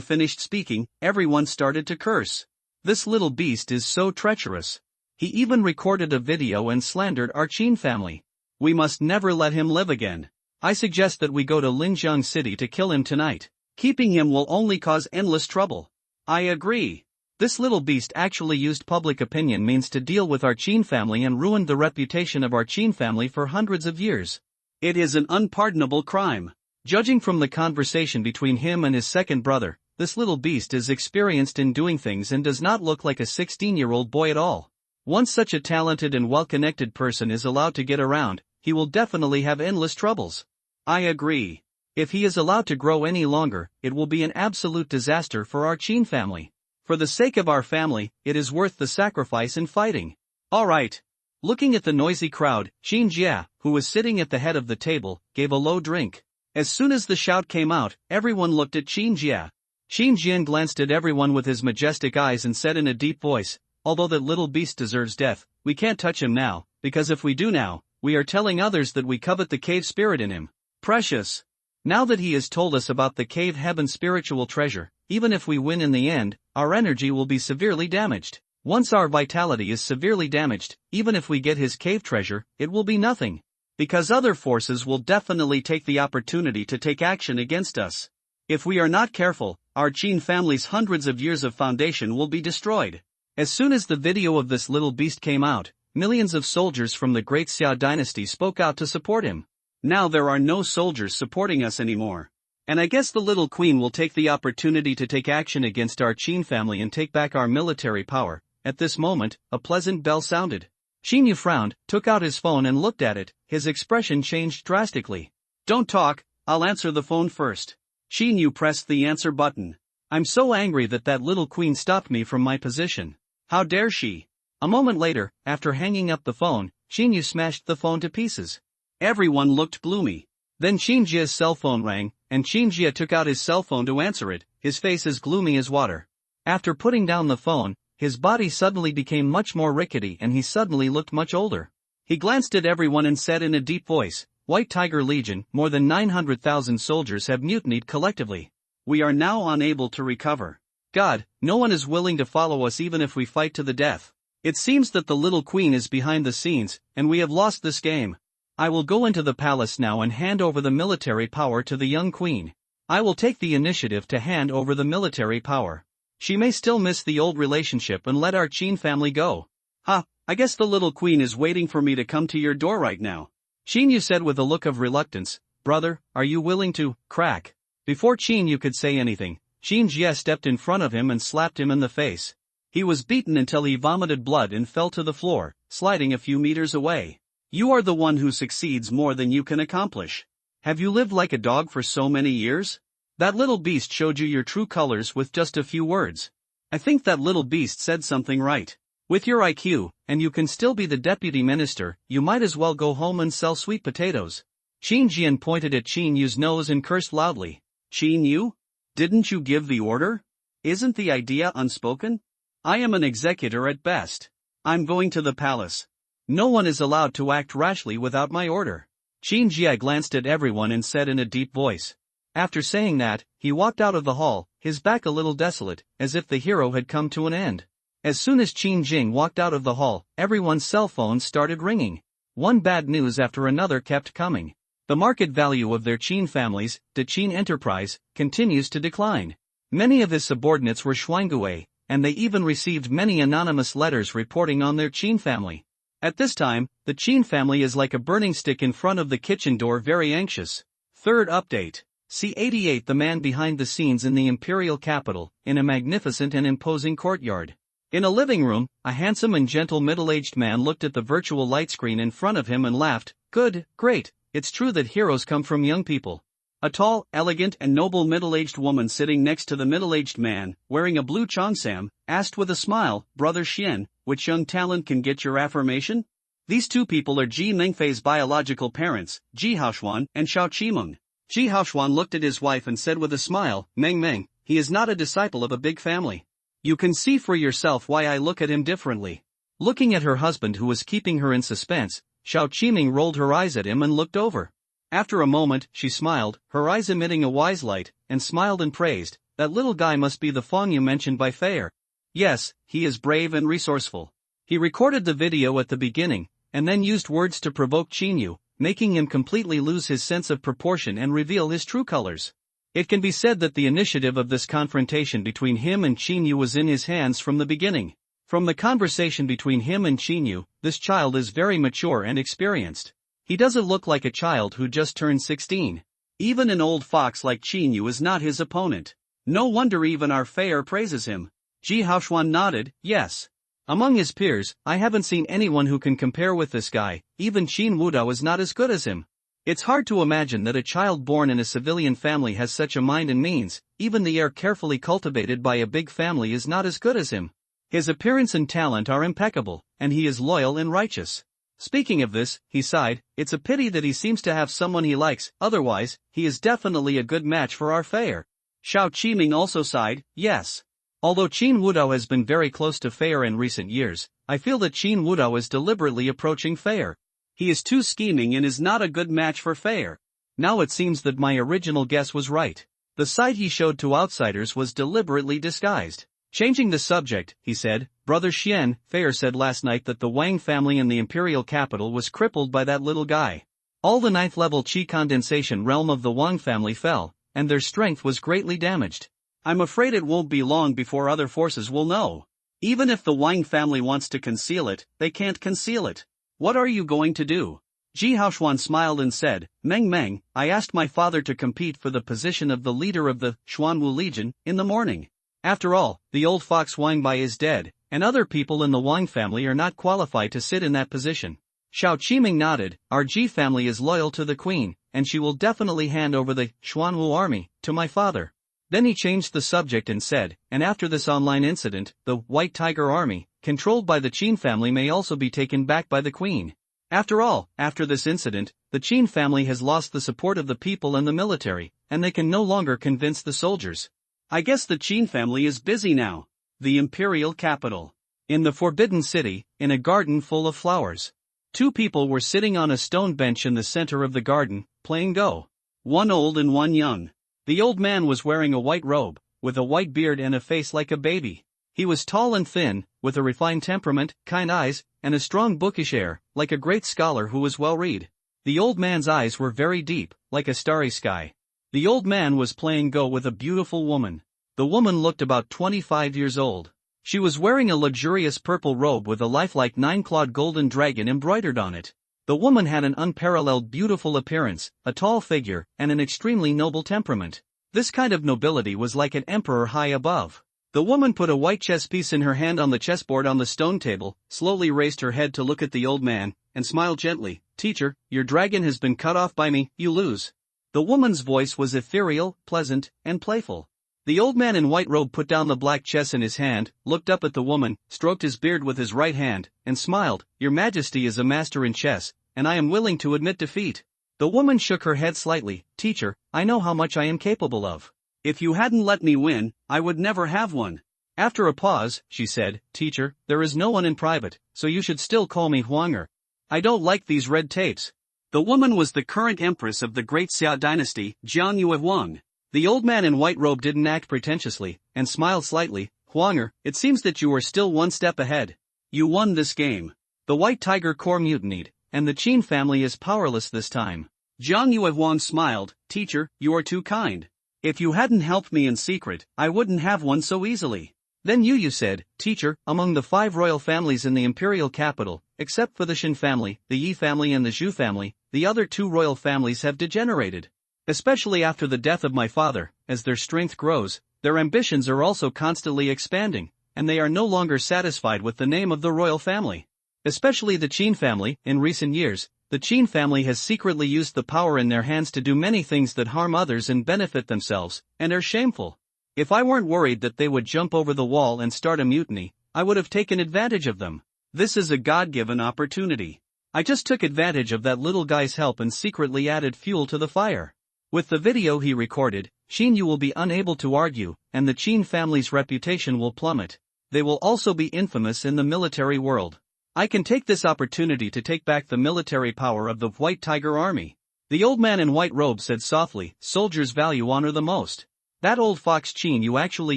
finished speaking, everyone started to curse. This little beast is so treacherous. He even recorded a video and slandered our Qin family. We must never let him live again. I suggest that we go to Linjiang City to kill him tonight. Keeping him will only cause endless trouble. I agree. This little beast actually used public opinion means to deal with our Qin family and ruined the reputation of our Qin family for hundreds of years. It is an unpardonable crime. Judging from the conversation between him and his second brother, this little beast is experienced in doing things and does not look like a 16-year-old boy at all. Once such a talented and well-connected person is allowed to get around, he will definitely have endless troubles. I agree. If he is allowed to grow any longer, it will be an absolute disaster for our Qin family. For the sake of our family, it is worth the sacrifice in fighting. Alright. Looking at the noisy crowd, Qin Jia, who was sitting at the head of the table, gave a low drink. As soon as the shout came out, everyone looked at Qin Jia. Qin Jian glanced at everyone with his majestic eyes and said in a deep voice, although that little beast deserves death, we can't touch him now, because if we do now, we are telling others that we covet the cave spirit in him. Precious. Now that he has told us about the cave heaven spiritual treasure, even if we win in the end, our energy will be severely damaged. Once our vitality is severely damaged, even if we get his cave treasure, it will be nothing. Because other forces will definitely take the opportunity to take action against us. If we are not careful, our Qin family's hundreds of years of foundation will be destroyed. As soon as the video of this little beast came out, millions of soldiers from the Great Xia dynasty spoke out to support him. Now there are no soldiers supporting us anymore. And I guess the little queen will take the opportunity to take action against our Qin family and take back our military power. At this moment, a pleasant bell sounded. Qin Yu frowned, took out his phone and looked at it. His expression changed drastically. Don't talk, I'll answer the phone first. Qin Yu pressed the answer button. I'm so angry that little queen stopped me from my position. How dare she? A moment later, after hanging up the phone, Qin Yu smashed the phone to pieces. Everyone looked gloomy. Then Qin Jia's cell phone rang, and Qin Jia took out his cell phone to answer it, his face as gloomy as water. After putting down the phone, his body suddenly became much more rickety and he suddenly looked much older. He glanced at everyone and said in a deep voice, White Tiger Legion, more than 900,000 soldiers have mutinied collectively. We are now unable to recover. God, no one is willing to follow us even if we fight to the death. It seems that the little queen is behind the scenes, and we have lost this game. I will go into the palace now and hand over the military power to the young queen. I will take the initiative to hand over the military power. She may still miss the old relationship and let our Qin family go. I guess the little queen is waiting for me to come to your door right now. Qin Yu said with a look of reluctance, Brother, are you willing to, crack? Before Qin Yu could say anything, Qin Jia stepped in front of him and slapped him in the face. He was beaten until he vomited blood and fell to the floor, sliding a few meters away. You are the one who succeeds more than you can accomplish. Have you lived like a dog for so many years? That little beast showed you your true colors with just a few words. I think that little beast said something right. With your IQ, and you can still be the deputy minister, you might as well go home and sell sweet potatoes. Qin Jian pointed at Qin Yu's nose and cursed loudly. Qin Yu? Didn't you give the order? Isn't the idea unspoken? I am an executor at best. I'm going to the palace. No one is allowed to act rashly without my order. Qin Jia glanced at everyone and said in a deep voice. After saying that, he walked out of the hall, his back a little desolate, as if the hero had come to an end. As soon as Qin Jing walked out of the hall, everyone's cell phones started ringing. One bad news after another kept coming. The market value of their Qin families, the Qin enterprise, continues to decline. Many of his subordinates were Xuangue, and they even received many anonymous letters reporting on their Qin family. At this time, the Qin family is like a burning stick in front of the kitchen door, very anxious. Third update. C-88 The man behind the scenes in the imperial capital, in a magnificent and imposing courtyard. In a living room, a handsome and gentle middle-aged man looked at the virtual light screen in front of him and laughed. Good, great, it's true that heroes come from young people. A tall, elegant and noble middle-aged woman sitting next to the middle-aged man, wearing a blue cheongsam, asked with a smile, Brother Xian, which young talent can get your affirmation? These two people are Ji Mengfei's biological parents, Ji Haoshuan and Xiao Qimeng. Ji Haoshuan looked at his wife and said with a smile, Meng, he is not a disciple of a big family. You can see for yourself why I look at him differently. Looking at her husband who was keeping her in suspense, Xiao Qimeng rolled her eyes at him and looked over. After a moment, she smiled, her eyes emitting a wise light, and smiled and praised, that little guy must be the Fong Yu mentioned by Feier. Yes, he is brave and resourceful. He recorded the video at the beginning, and then used words to provoke Qin Yu, making him completely lose his sense of proportion and reveal his true colors. It can be said that the initiative of this confrontation between him and Qin Yu was in his hands from the beginning. From the conversation between him and Qin Yu, this child is very mature and experienced. He doesn't look like a child who just turned 16. Even an old fox like Qin Yu is not his opponent. No wonder even our Feier praises him. Ji Haoshuan nodded, yes. Among his peers, I haven't seen anyone who can compare with this guy, even Qin Wudao is not as good as him. It's hard to imagine that a child born in a civilian family has such a mind and means, even the heir carefully cultivated by a big family is not as good as him. His appearance and talent are impeccable, and he is loyal and righteous. Speaking of this, he sighed, it's a pity that he seems to have someone he likes, otherwise, he is definitely a good match for our Feier. Xiao Qimeng also sighed, yes. Although Qin Wudao has been very close to Feier in recent years, I feel that Qin Wudao is deliberately approaching Feier. He is too scheming and is not a good match for Feier. Now it seems that my original guess was right. The side he showed to outsiders was deliberately disguised. Changing the subject, he said, Brother Xian, Feier said last night that the Wang family in the imperial capital was crippled by that little guy. All the 9th level Qi condensation realm of the Wang family fell, and their strength was greatly damaged. I'm afraid it won't be long before other forces will know. Even if the Wang family wants to conceal it, they can't conceal it. What are you going to do? Ji Haoshuan smiled and said, Meng Meng, I asked my father to compete for the position of the leader of the Xuanwu Legion in the morning. After all, the old fox Wang Bai is dead, and other people in the Wang family are not qualified to sit in that position. Xiao Qiming nodded, our Ji family is loyal to the queen, and she will definitely hand over the Xuanwu army to my father. Then he changed the subject and said, and after this online incident, the White Tiger Army, controlled by the Qin family may also be taken back by the queen. After all, after this incident, the Qin family has lost the support of the people and the military, and they can no longer convince the soldiers. I guess the Qin family is busy now. The imperial capital. In the Forbidden City, in a garden full of flowers. Two people were sitting on a stone bench in the center of the garden, playing Go. One old and one young. The old man was wearing a white robe, with a white beard and a face like a baby. He was tall and thin, with a refined temperament, kind eyes, and a strong bookish air, like a great scholar who was well-read. The old man's eyes were very deep, like a starry sky. The old man was playing Go with a beautiful woman. The woman looked about 25 years old. She was wearing a luxurious purple robe with a lifelike 9-clawed golden dragon embroidered on it. The woman had an unparalleled beautiful appearance, a tall figure, and an extremely noble temperament. This kind of nobility was like an emperor high above. The woman put a white chess piece in her hand on the chessboard on the stone table, slowly raised her head to look at the old man, and smiled gently. Teacher, your dragon has been cut off by me, you lose. The woman's voice was ethereal, pleasant, and playful. The old man in white robe put down the black chess in his hand, looked up at the woman, stroked his beard with his right hand, and smiled. Your Majesty is a master in chess, and I am willing to admit defeat. The woman shook her head slightly. Teacher, I know how much I am capable of. If you hadn't let me win, I would never have won. After a pause, she said, Teacher, there is no one in private, so you should still call me Huanger. I don't like these red tapes. The woman was the current empress of the Great Xia dynasty, Jiang Yu of Wang. The old man in white robe didn't act pretentiously, and smiled slightly. Huanger, it seems that you are still one step ahead. You won this game. The White Tiger Corps mutinied, and the Qin family is powerless this time. Jiang Yu of Wang smiled. Teacher, you are too kind. If you hadn't helped me in secret, I wouldn't have won so easily. Then Yu said, Teacher, among the 5 royal families in the imperial capital, except for the Shin family, the Yi family and the Zhu family, the other 2 royal families have degenerated. Especially after the death of my father, as their strength grows, their ambitions are also constantly expanding, and they are no longer satisfied with the name of the royal family. Especially the Qin family. In recent years, the Qin family has secretly used the power in their hands to do many things that harm others and benefit themselves, and are shameful. If I weren't worried that they would jump over the wall and start a mutiny, I would have taken advantage of them. This is a God-given opportunity. I just took advantage of that little guy's help and secretly added fuel to the fire. With the video he recorded, Qin Yu will be unable to argue, and the Qin family's reputation will plummet. They will also be infamous in the military world. I can take this opportunity to take back the military power of the White Tiger Army. The old man in white robe said softly, soldiers value honor the most. That old fox Qin Yu actually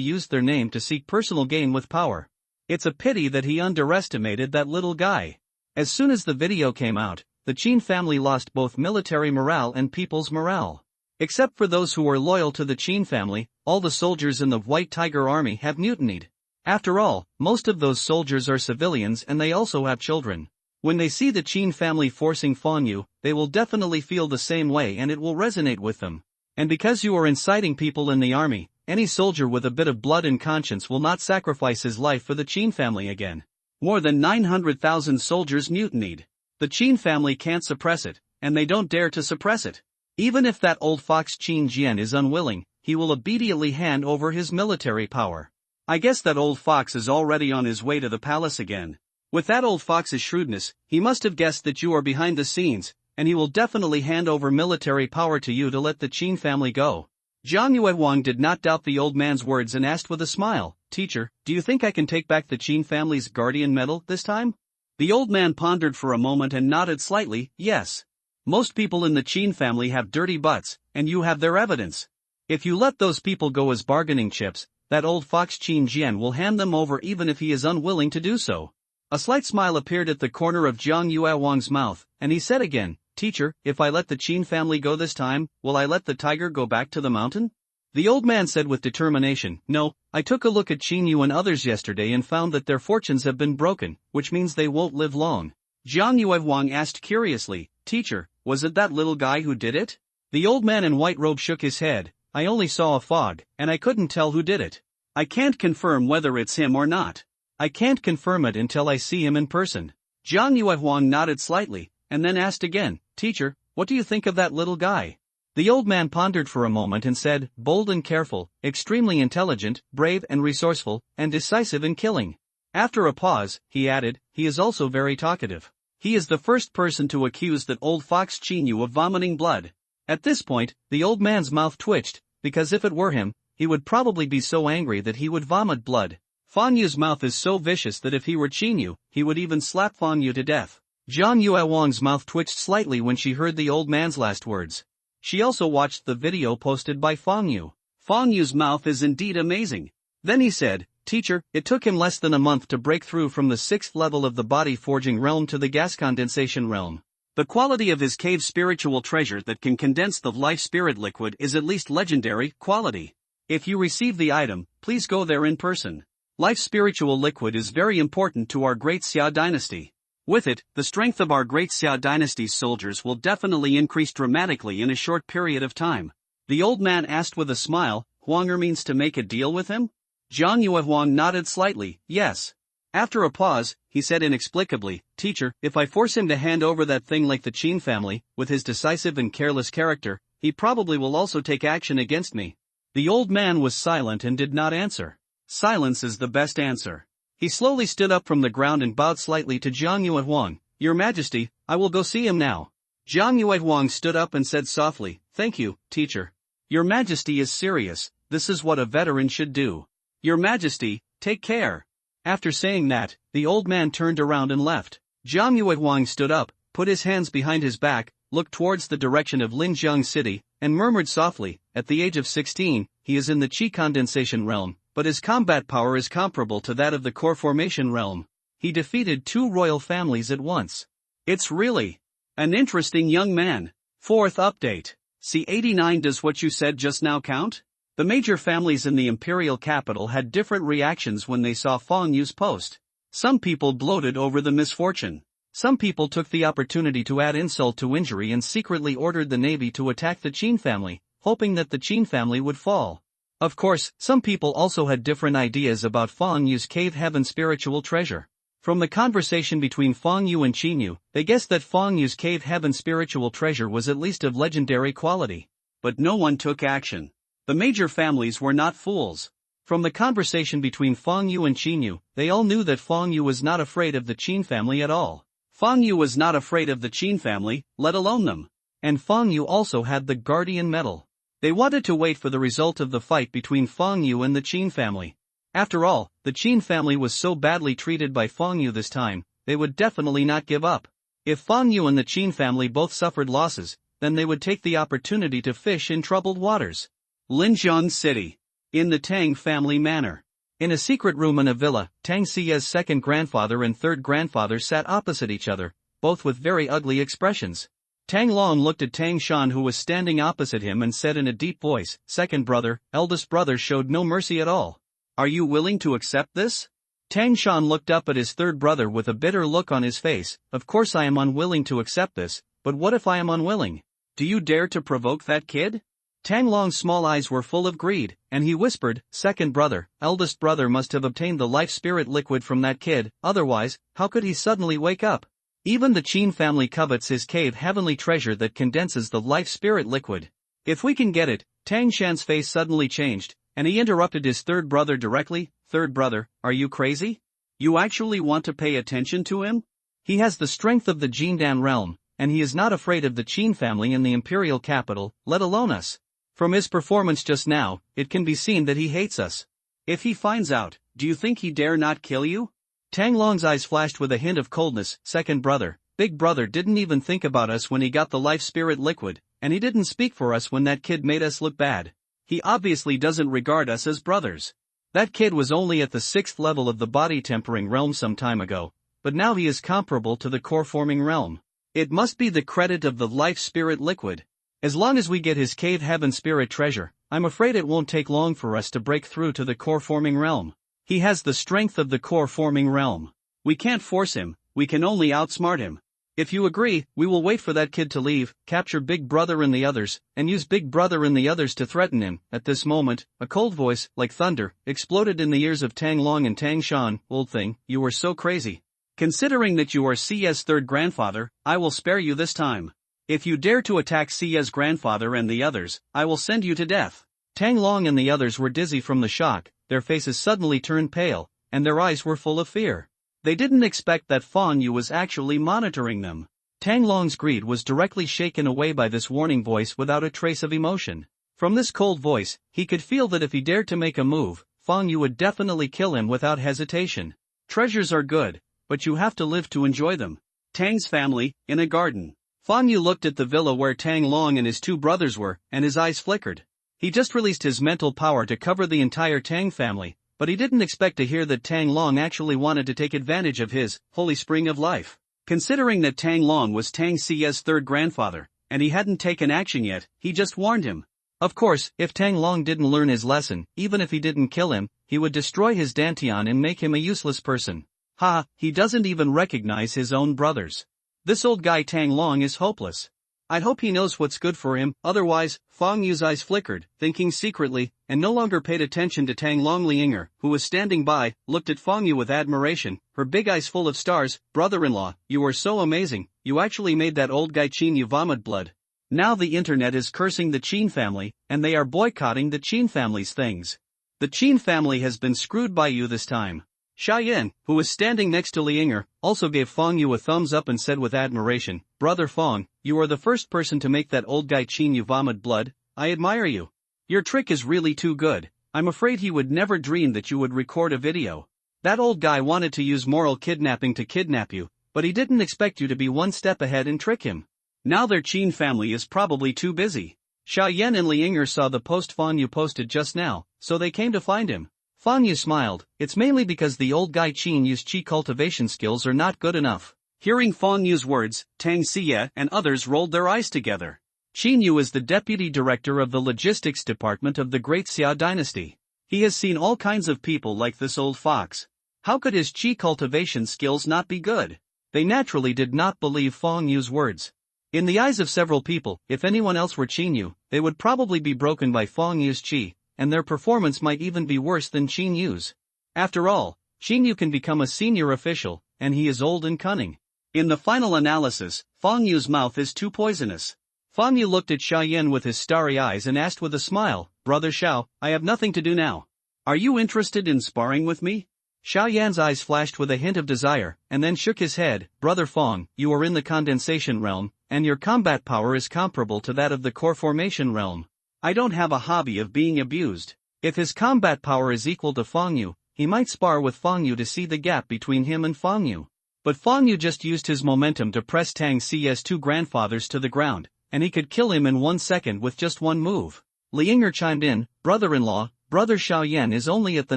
used their name to seek personal gain with power. It's a pity that he underestimated that little guy. As soon as the video came out, the Qin family lost both military morale and people's morale. Except for those who are loyal to the Qin family, all the soldiers in the White Tiger Army have mutinied. After all, most of those soldiers are civilians and they also have children. When they see the Qin family forcing Fan Yu, they will definitely feel the same way and it will resonate with them. And because you are inciting people in the army, any soldier with a bit of blood and conscience will not sacrifice his life for the Qin family again. More than 900,000 soldiers mutinied. The Qin family can't suppress it, and they don't dare to suppress it. Even if that old fox Qin Jian is unwilling, he will immediately hand over his military power. I guess that old fox is already on his way to the palace again. With that old fox's shrewdness, he must have guessed that you are behind the scenes, and he will definitely hand over military power to you to let the Qin family go. Jiang Yuewang did not doubt the old man's words and asked with a smile, Teacher, do you think I can take back the Qin family's guardian medal this time? The old man pondered for a moment and nodded slightly, yes. Most people in the Qin family have dirty butts, and you have their evidence. If you let those people go as bargaining chips, that old fox Qin Jian will hand them over even if he is unwilling to do so. A slight smile appeared at the corner of Jiang Yuewang's mouth, and he said again, Teacher, if I let the Qin family go this time, will I let the tiger go back to the mountain? The old man said with determination, No, I took a look at Qin Yu and others yesterday and found that their fortunes have been broken, which means they won't live long. Jiang Yuehuang asked curiously, "Teacher, was it that little guy who did it?" The old man in white robe shook his head. "I only saw a fog, and I couldn't tell who did it. I can't confirm whether it's him or not. I can't confirm it until I see him in person." Jiang Yuehuang nodded slightly, and then asked again, "Teacher, what do you think of that little guy?" The old man pondered for a moment and said, "Bold and careful, extremely intelligent, brave and resourceful, and decisive in killing." After a pause, he added, "He is also very talkative. He is the first person to accuse that old fox Qinyu of vomiting blood." At this point, the old man's mouth twitched, because if it were him, he would probably be so angry that he would vomit blood. Fang Yu's mouth is so vicious that if he were Qinyu, he would even slap Fang Yu to death. Jiang Yuehuang's mouth twitched slightly when she heard the old man's last words. She also watched the video posted by Fang Yu. Fang Yu's mouth is indeed amazing. Then he said, "Teacher, it took him less than a month to break through from the 6th level of the body forging realm to the gas condensation realm. The quality of his cave's spiritual treasure that can condense the life spirit liquid is at least legendary quality. If you receive the item, please go there in person. Life spiritual liquid is very important to our great Xia dynasty. With it, the strength of our great Xia dynasty's soldiers will definitely increase dramatically in a short period of time." The old man asked with a smile, "Huanger means to make a deal with him?" Jiang Yuehuang nodded slightly, "Yes." After a pause, he said inexplicably, "Teacher, if I force him to hand over that thing like the Qin family, with his decisive and careless character, he probably will also take action against me." The old man was silent and did not answer. Silence is the best answer. He slowly stood up from the ground and bowed slightly to Jiang Yuehuang. "Your Majesty, I will go see him now." Jiang Yuehuang stood up and said softly, "Thank you, teacher. Your Majesty is serious, this is what a veteran should do. Your Majesty, take care." After saying that, the old man turned around and left. Jiang Yuehuang stood up, put his hands behind his back, looked towards the direction of Linjiang City, and murmured softly, "At the age of 16, he is in the Qi condensation realm, but his combat power is comparable to that of the core formation realm. He defeated 2 royal families at once. It's really an interesting young man." Fourth update. C89. Does what you said just now count? The major families in the imperial capital had different reactions when they saw Fang Yu's post. Some people gloated over the misfortune. Some people took the opportunity to add insult to injury and secretly ordered the navy to attack the Qin family, hoping that the Qin family would fall. Of course, some people also had different ideas about Fang Yu's cave heaven spiritual treasure. From the conversation between Fang Yu and Qinyu, they guessed that Fang Yu's cave heaven spiritual treasure was at least of legendary quality. But no one took action. The major families were not fools. From the conversation between Fang Yu and Qinyu, they all knew that Fang Yu was not afraid of the Qin family at all. Fang Yu was not afraid of the Qin family, let alone them. And Fang Yu also had the Guardian Medal. They wanted to wait for the result of the fight between Fang Yu and the Qin family. After all, the Qin family was so badly treated by Fang Yu this time, they would definitely not give up. If Fang Yu and the Qin family both suffered losses, then they would take the opportunity to fish in troubled waters. Linjiang City. In the Tang family manor. In a secret room in a villa, Tang Xia's second grandfather and third grandfather sat opposite each other, both with very ugly expressions. Tang Long looked at Tang Shan, who was standing opposite him, and said in a deep voice, "Second brother, eldest brother showed no mercy at all. Are you willing to accept this?" Tang Shan looked up at his third brother with a bitter look on his face. "Of course I am unwilling to accept this, but what if I am unwilling? Do you dare to provoke that kid?" Tang Long's small eyes were full of greed, and he whispered, "Second brother, eldest brother must have obtained the life spirit liquid from that kid, otherwise, how could he suddenly wake up? Even the Qin family covets his cave heavenly treasure that condenses the life spirit liquid. If we can get it." Tang Shan's face suddenly changed, and he interrupted his third brother directly. "Third brother, are you crazy? You actually want to pay attention to him? He has the strength of the Jindan realm, and he is not afraid of the Qin family in the imperial capital, let alone us. From his performance just now, it can be seen that he hates us. If he finds out, do you think he dare not kill you?" Tang Long's eyes flashed with a hint of coldness. "Second brother, big brother didn't even think about us when he got the life spirit liquid, and he didn't speak for us when that kid made us look bad. He obviously doesn't regard us as brothers. That kid was only at the 6th level of the body tempering realm some time ago, but now he is comparable to the core forming realm. It must be the credit of the life spirit liquid. As long as we get his cave heaven spirit treasure, I'm afraid it won't take long for us to break through to the core forming realm. He has the strength of the core forming realm. We can't force him, We can only outsmart him. If you agree, we will wait for that kid to leave, capture Big Brother and the others, and use Big Brother and the others to threaten him." At this moment, a cold voice, like thunder, exploded in the ears of Tang Long and Tang Shan. "Old thing, you are so crazy. Considering that you are Cie's third grandfather, I will spare you this time. If you dare to attack Cie's grandfather and the others, I will send you to death." Tang Long and the others were dizzy from the shock, their faces suddenly turned pale, and their eyes were full of fear. They didn't expect that Fang Yu was actually monitoring them. Tang Long's greed was directly shaken away by this warning voice without a trace of emotion. From this cold voice, he could feel that if he dared to make a move, Fang Yu would definitely kill him without hesitation. Treasures are good, but you have to live to enjoy them. Tang's family, in a garden. Fang Yu looked at the villa where Tang Long and his two brothers were, and his eyes flickered. He just released his mental power to cover the entire Tang family, but he didn't expect to hear that Tang Long actually wanted to take advantage of his holy spring of life. Considering that Tang Long was Tang Cie's third grandfather, and he hadn't taken action yet, he just warned him. Of course, if Tang Long didn't learn his lesson, even if he didn't kill him, he would destroy his Dantian and make him a useless person. Ha, he doesn't even recognize his own brothers. This old guy Tang Long is hopeless. I hope he knows what's good for him, otherwise. Fang Yu's eyes flickered, thinking secretly, and no longer paid attention to Tang Long. Lianger, who was standing by, looked at Fang Yu with admiration, her big eyes full of stars. "Brother-in-law, you are so amazing, you actually made that old guy Qin Yu vomit blood." Now the internet is cursing the Qin family, and they are boycotting the Qin family's things. The Qin family has been screwed by you this time. Xiaoyan, who was standing next to Lianger, also gave Fang Yu a thumbs up and said with admiration, "Brother Fang, you are the first person to make that old guy Qin Yu vomit blood. I admire you. Your trick is really too good. I'm afraid he would never dream that you would record a video. That old guy wanted to use moral kidnapping to kidnap you, but he didn't expect you to be one step ahead and trick him. Now their Qin family is probably too busy." Xiaoyan and Lianger saw the post Fang Yu posted just now, so they came to find him. Fang Yu smiled. "It's mainly because the old guy Qin Yu's qi cultivation skills are not good enough." Hearing Fang Yu's words, Tang Xie and others rolled their eyes together. Qin Yu is the deputy director of the logistics department of the Great Xia dynasty. He has seen all kinds of people like this old fox. How could his qi cultivation skills not be good? They naturally did not believe Fang Yu's words. In the eyes of several people, if anyone else were Qin Yu, they would probably be broken by Fang Yu's qi, and their performance might even be worse than Qin Yu's. After all, Qin Yu can become a senior official, and he is old and cunning. In the final analysis, Fang Yu's mouth is too poisonous. Fang Yu looked at Xiaoyan with his starry eyes and asked with a smile, "Brother Xiao, I have nothing to do now. Are you interested in sparring with me?" Xiaoyan's eyes flashed with a hint of desire, and then shook his head. "Brother Fang, you are in the condensation realm, and your combat power is comparable to that of the core formation realm. I don't have a hobby of being abused." If his combat power is equal to Fang Yu, he might spar with Fang Yu to see the gap between him and Fang Yu. But Fang Yu just used his momentum to press Tang Cie's two grandfathers to the ground, and he could kill him in 1 second with just one move. Lianger chimed in, "Brother-in-law, Brother Xiaoyan is only at the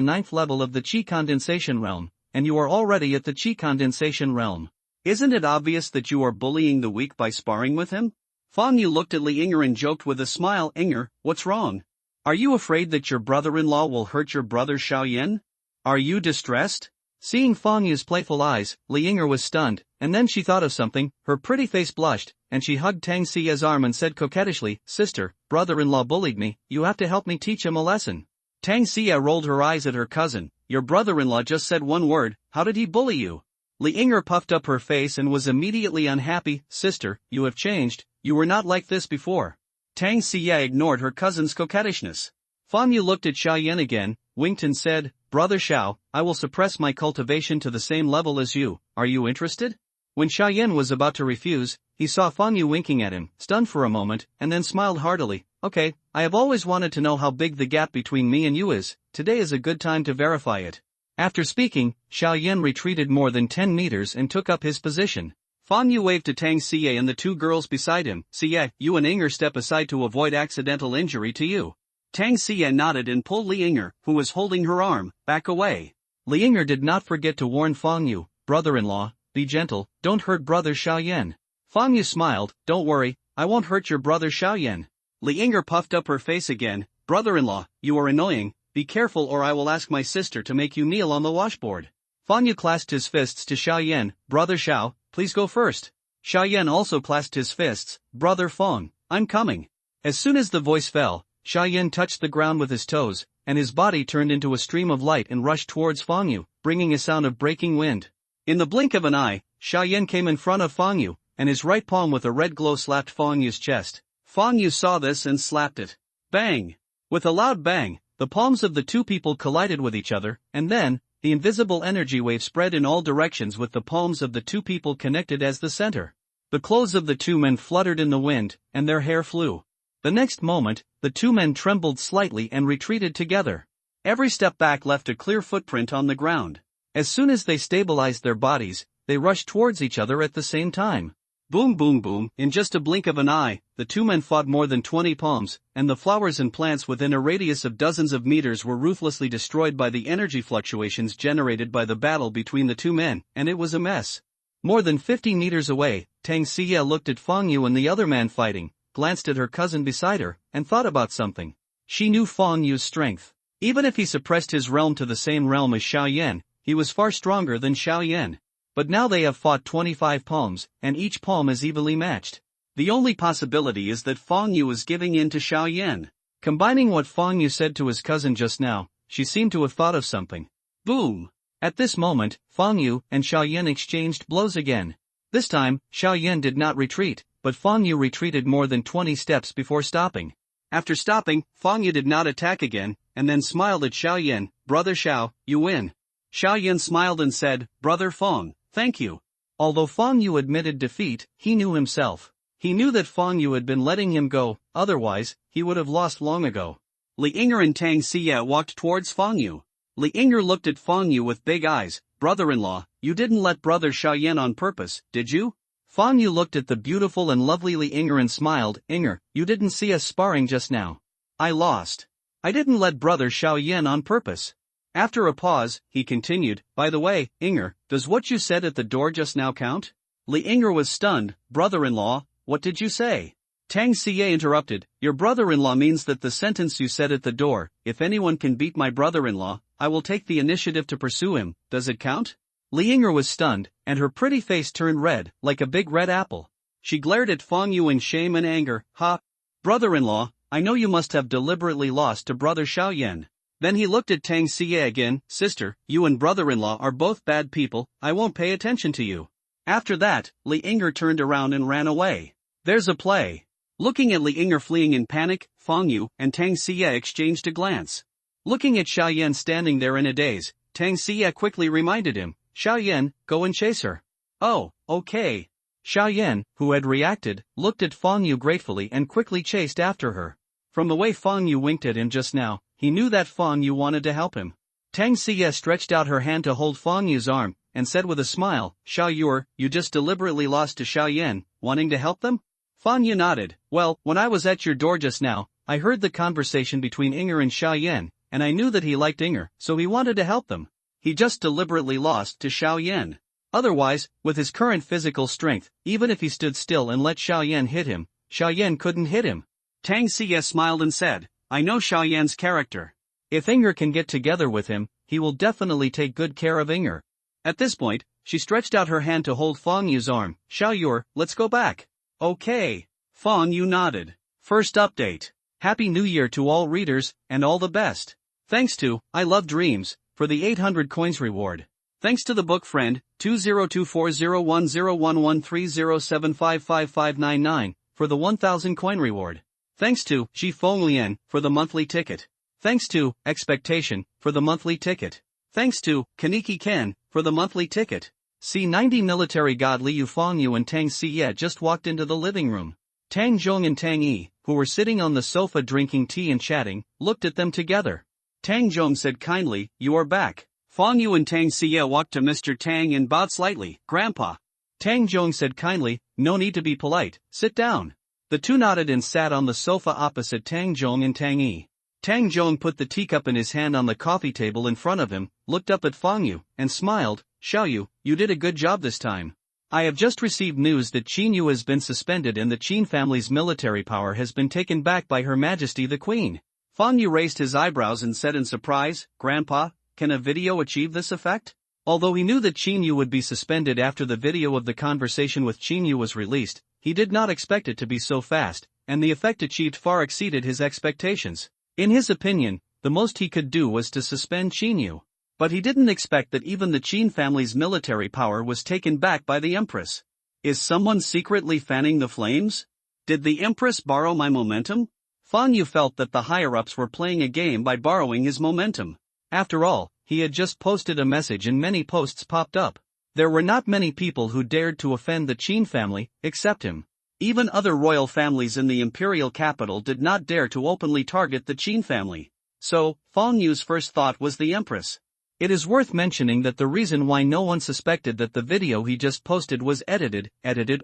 9th level of the Qi condensation realm, and you are already at the Qi condensation realm. Isn't it obvious that you are bullying the weak by sparring with him?" Fang Yu looked at Lianger and joked with a smile, "Inger, what's wrong? Are you afraid that your brother-in-law will hurt your brother Xiaoyan? Are you distressed?" Seeing Fang Yu's playful eyes, Lianger was stunned, and then she thought of something, her pretty face blushed, and she hugged Tang Xie's arm and said coquettishly, "Sister, brother-in-law bullied me, you have to help me teach him a lesson." Tang Xie rolled her eyes at her cousin. "Your brother-in-law just said one word, how did he bully you?" Lianger puffed up her face and was immediately unhappy. "Sister, you have changed, you were not like this before." Tang Xie ignored her cousin's coquettishness. Fang Yu looked at Xiaoyan again, winked and said, "Brother Xiao, I will suppress my cultivation to the same level as you, are you interested?" When Xiaoyan was about to refuse, he saw Fang Yu winking at him, stunned for a moment, and then smiled heartily. "Okay, I have always wanted to know how big the gap between me and you is, today is a good time to verify it." After speaking, Xiaoyan retreated more than 10 meters and took up his position. Fang Yu waved to Tang Xie and the two girls beside him. "Xie, you and Inger step aside to avoid accidental injury to you." Tang Xie nodded and pulled Lianger, who was holding her arm, back away. Lianger did not forget to warn Fang Yu, "Brother-in-law, be gentle, don't hurt brother Xiaoyan." Fang Yu smiled, "Don't worry, I won't hurt your brother Xiaoyan." Lianger puffed up her face again. "Brother-in-law, you are annoying, be careful or I will ask my sister to make you kneel on the washboard." Fang Yu clasped his fists to Xiao Yan. Brother Xiao, please go first. Xiao Yan also clasped his fists. Brother Feng, I'm coming. As soon as the voice fell, Xiao Yan touched the ground with his toes, and his body turned into a stream of light and rushed towards Fang Yu, bringing a sound of breaking wind. In the blink of an eye, Xiao Yan came in front of Fang Yu, and his right palm with a red glow slapped Fang Yu's chest. Fang Yu saw this and slapped it. Bang! With a loud bang, the palms of the two people collided with each other, and then, the invisible energy wave spread in all directions with the palms of the two people connected as the center. The clothes of the two men fluttered in the wind, and their hair flew. The next moment, the two men trembled slightly and retreated together. Every step back left a clear footprint on the ground. As soon as they stabilized their bodies, they rushed towards each other at the same time. Boom boom boom, in just a blink of an eye, the two men fought more than 20 palms, and the flowers and plants within a radius of dozens of meters were ruthlessly destroyed by the energy fluctuations generated by the battle between the two men, and it was a mess. More than 50 meters away, Tang Xie looked at Fang Yu and the other man fighting, glanced at her cousin beside her, and thought about something. She knew Fang Yu's strength. Even if he suppressed his realm to the same realm as Xiao Yan, he was far stronger than Xiao Yan. But now they have fought 25 palms, and each palm is evenly matched. The only possibility is that Fang Yu is giving in to Xiao Yan. Combining what Fang Yu said to his cousin just now, she seemed to have thought of something. Boom! At this moment, Fang Yu and Xiao Yan exchanged blows again. This time, Xiao Yan did not retreat, but Fang Yu retreated more than 20 steps before stopping. After stopping, Fang Yu did not attack again, and then smiled at Xiao Yan. Brother Xiao, you win. Xiao Yan smiled and said, Brother Feng, thank you. Although Fang Yu admitted defeat, he knew himself. He knew that Fang Yu had been letting him go, otherwise, he would have lost long ago. Li Yinger and Tang Xie walked towards Fang Yu. Li Yinger looked at Fang Yu with big eyes. Brother-in-law, you didn't let Brother Xiao Yan on purpose, did you? Fang Yu looked at the beautiful and lovely Li Yinger and smiled. Yinger, you didn't see us sparring just now. I lost. I didn't let Brother Xiao Yan on purpose. After a pause, he continued, by the way, Yinger, does what you said at the door just now count? Li Yinger was stunned. Brother-in-law, what did you say? Tang Xie interrupted, your brother-in-law means that the sentence you said at the door, if anyone can beat my brother-in-law, I will take the initiative to pursue him, does it count? Li Yinger was stunned, and her pretty face turned red, like a big red apple. She glared at Fang Yu in shame and anger. Ha! Brother-in-law, I know you must have deliberately lost to Brother Xiao Yan. Then he looked at Tang Xie again. Sister, you and brother-in-law are both bad people, I won't pay attention to you. After that, Li Yinger turned around and ran away. There's a play. Looking at Li Yinger fleeing in panic, Fang Yu and Tang Xie exchanged a glance. Looking at Xiao Yan standing there in a daze, Tang Xie quickly reminded him, Xiao Yan, go and chase her. Oh, okay. Xiao Yan, who had reacted, looked at Fang Yu gratefully and quickly chased after her. From the way Fang Yu winked at him just now, he knew that Fang Yu wanted to help him. Tang Xie stretched out her hand to hold Fang Yu's arm, and said with a smile, Xiao Yu, you just deliberately lost to Xiao Yan, wanting to help them? Fang Yu nodded. Well, when I was at your door just now, I heard the conversation between Yinger and Xiao Yan, and I knew that he liked Yinger, so he wanted to help them. He just deliberately lost to Xiao Yan. Otherwise, with his current physical strength, even if he stood still and let Xiao Yan hit him, Xiao Yan couldn't hit him. Tang Xie smiled and said, I know Xiao Yan's character. If Yinger can get together with him, he will definitely take good care of Yinger. At this point, she stretched out her hand to hold Fang Yu's arm. Xiao Yu, let's go back. Okay. Fang Yu nodded. First update. Happy New Year to all readers, and all the best. Thanks to I Love Dreams for the 800 coins reward. Thanks to the book friend 2024010130755599 for the 1000 coin reward. Thanks to Ji Feng Lian for the monthly ticket. Thanks to Expectation for the monthly ticket. Thanks to Kaniki Ken for the monthly ticket. C90 military god Liu Fang Yu and Tang Xie just walked into the living room. Tang Zhong and Tang Yi, who were sitting on the sofa drinking tea and chatting, looked at them together. Tang Zhong said kindly, you are back. Fang Yu and Tang Xie walked to Mr. Tang and bowed slightly. Grandpa. Tang Zhong said kindly, no need to be polite, sit down. The two nodded and sat on the sofa opposite Tang Zhong and Tang Yi. Tang Zhong put the teacup in his hand on the coffee table in front of him, looked up at Fang Yu, and smiled. Xiao Yu, you did a good job this time. I have just received news that Qin Yu has been suspended and the Qin family's military power has been taken back by Her Majesty the Queen. Fang Yu raised his eyebrows and said in surprise, Grandpa, can a video achieve this effect? Although he knew that Qin Yu would be suspended after the video of the conversation with Qin Yu was released, he did not expect it to be so fast, and the effect achieved far exceeded his expectations. In his opinion, the most he could do was to suspend Qin Yu. But he didn't expect that even the Qin family's military power was taken back by the Empress. Is someone secretly fanning the flames? Did the Empress borrow my momentum? Fang Yu felt that the higher-ups were playing a game by borrowing his momentum. After all, he had just posted a message and many posts popped up. There were not many people who dared to offend the Qin family, except him. Even other royal families in the imperial capital did not dare to openly target the Qin family. So, Fang Yu's first thought was the Empress. It is worth mentioning that the reason why no one suspected that the video he just posted was edited,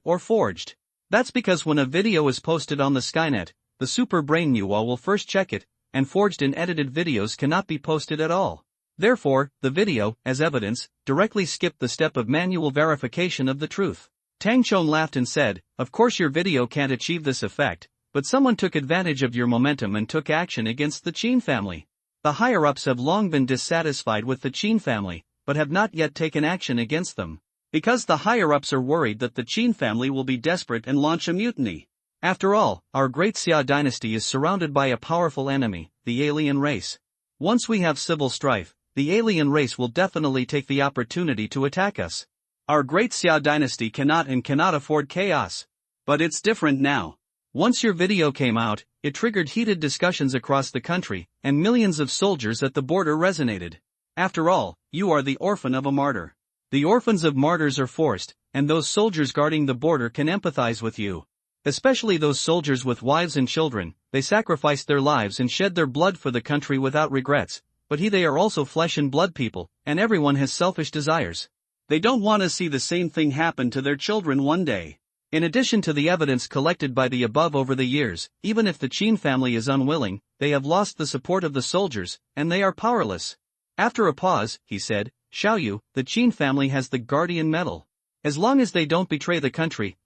or forged. That's because when a video is posted on the Skynet, the super brain Yuwa will first check it, and forged and edited videos cannot be posted at all. Therefore, the video, as evidence, directly skipped the step of manual verification of the truth. Tang Chong laughed and said, "Of course your video can't achieve this effect, but someone took advantage of your momentum and took action against the Qin family. The higher-ups have long been dissatisfied with the Qin family, but have not yet taken action against them. Because the higher-ups are worried that the Qin family will be desperate and launch a mutiny. After all, our great Xia dynasty is surrounded by a powerful enemy, the alien race. Once we have civil strife, the alien race will definitely take the opportunity to attack us. Our great Xia dynasty cannot afford chaos. But it's different now. Once your video came out, it triggered heated discussions across the country, and millions of soldiers at the border resonated. After all, you are the orphan of a martyr. The orphans of martyrs are forced, and those soldiers guarding the border can empathize with you. Especially those soldiers with wives and children, they sacrificed their lives and shed their blood for the country without regrets. But they are also flesh and blood people, and everyone has selfish desires. They don't want to see the same thing happen to their children one day. In addition to the evidence collected by the above over the years, even if the Qin family is unwilling, they have lost the support of the soldiers, and they are powerless." After a pause, he said, "Xiaoyu, the Qin family has the guardian medal. As long as they don't betray the country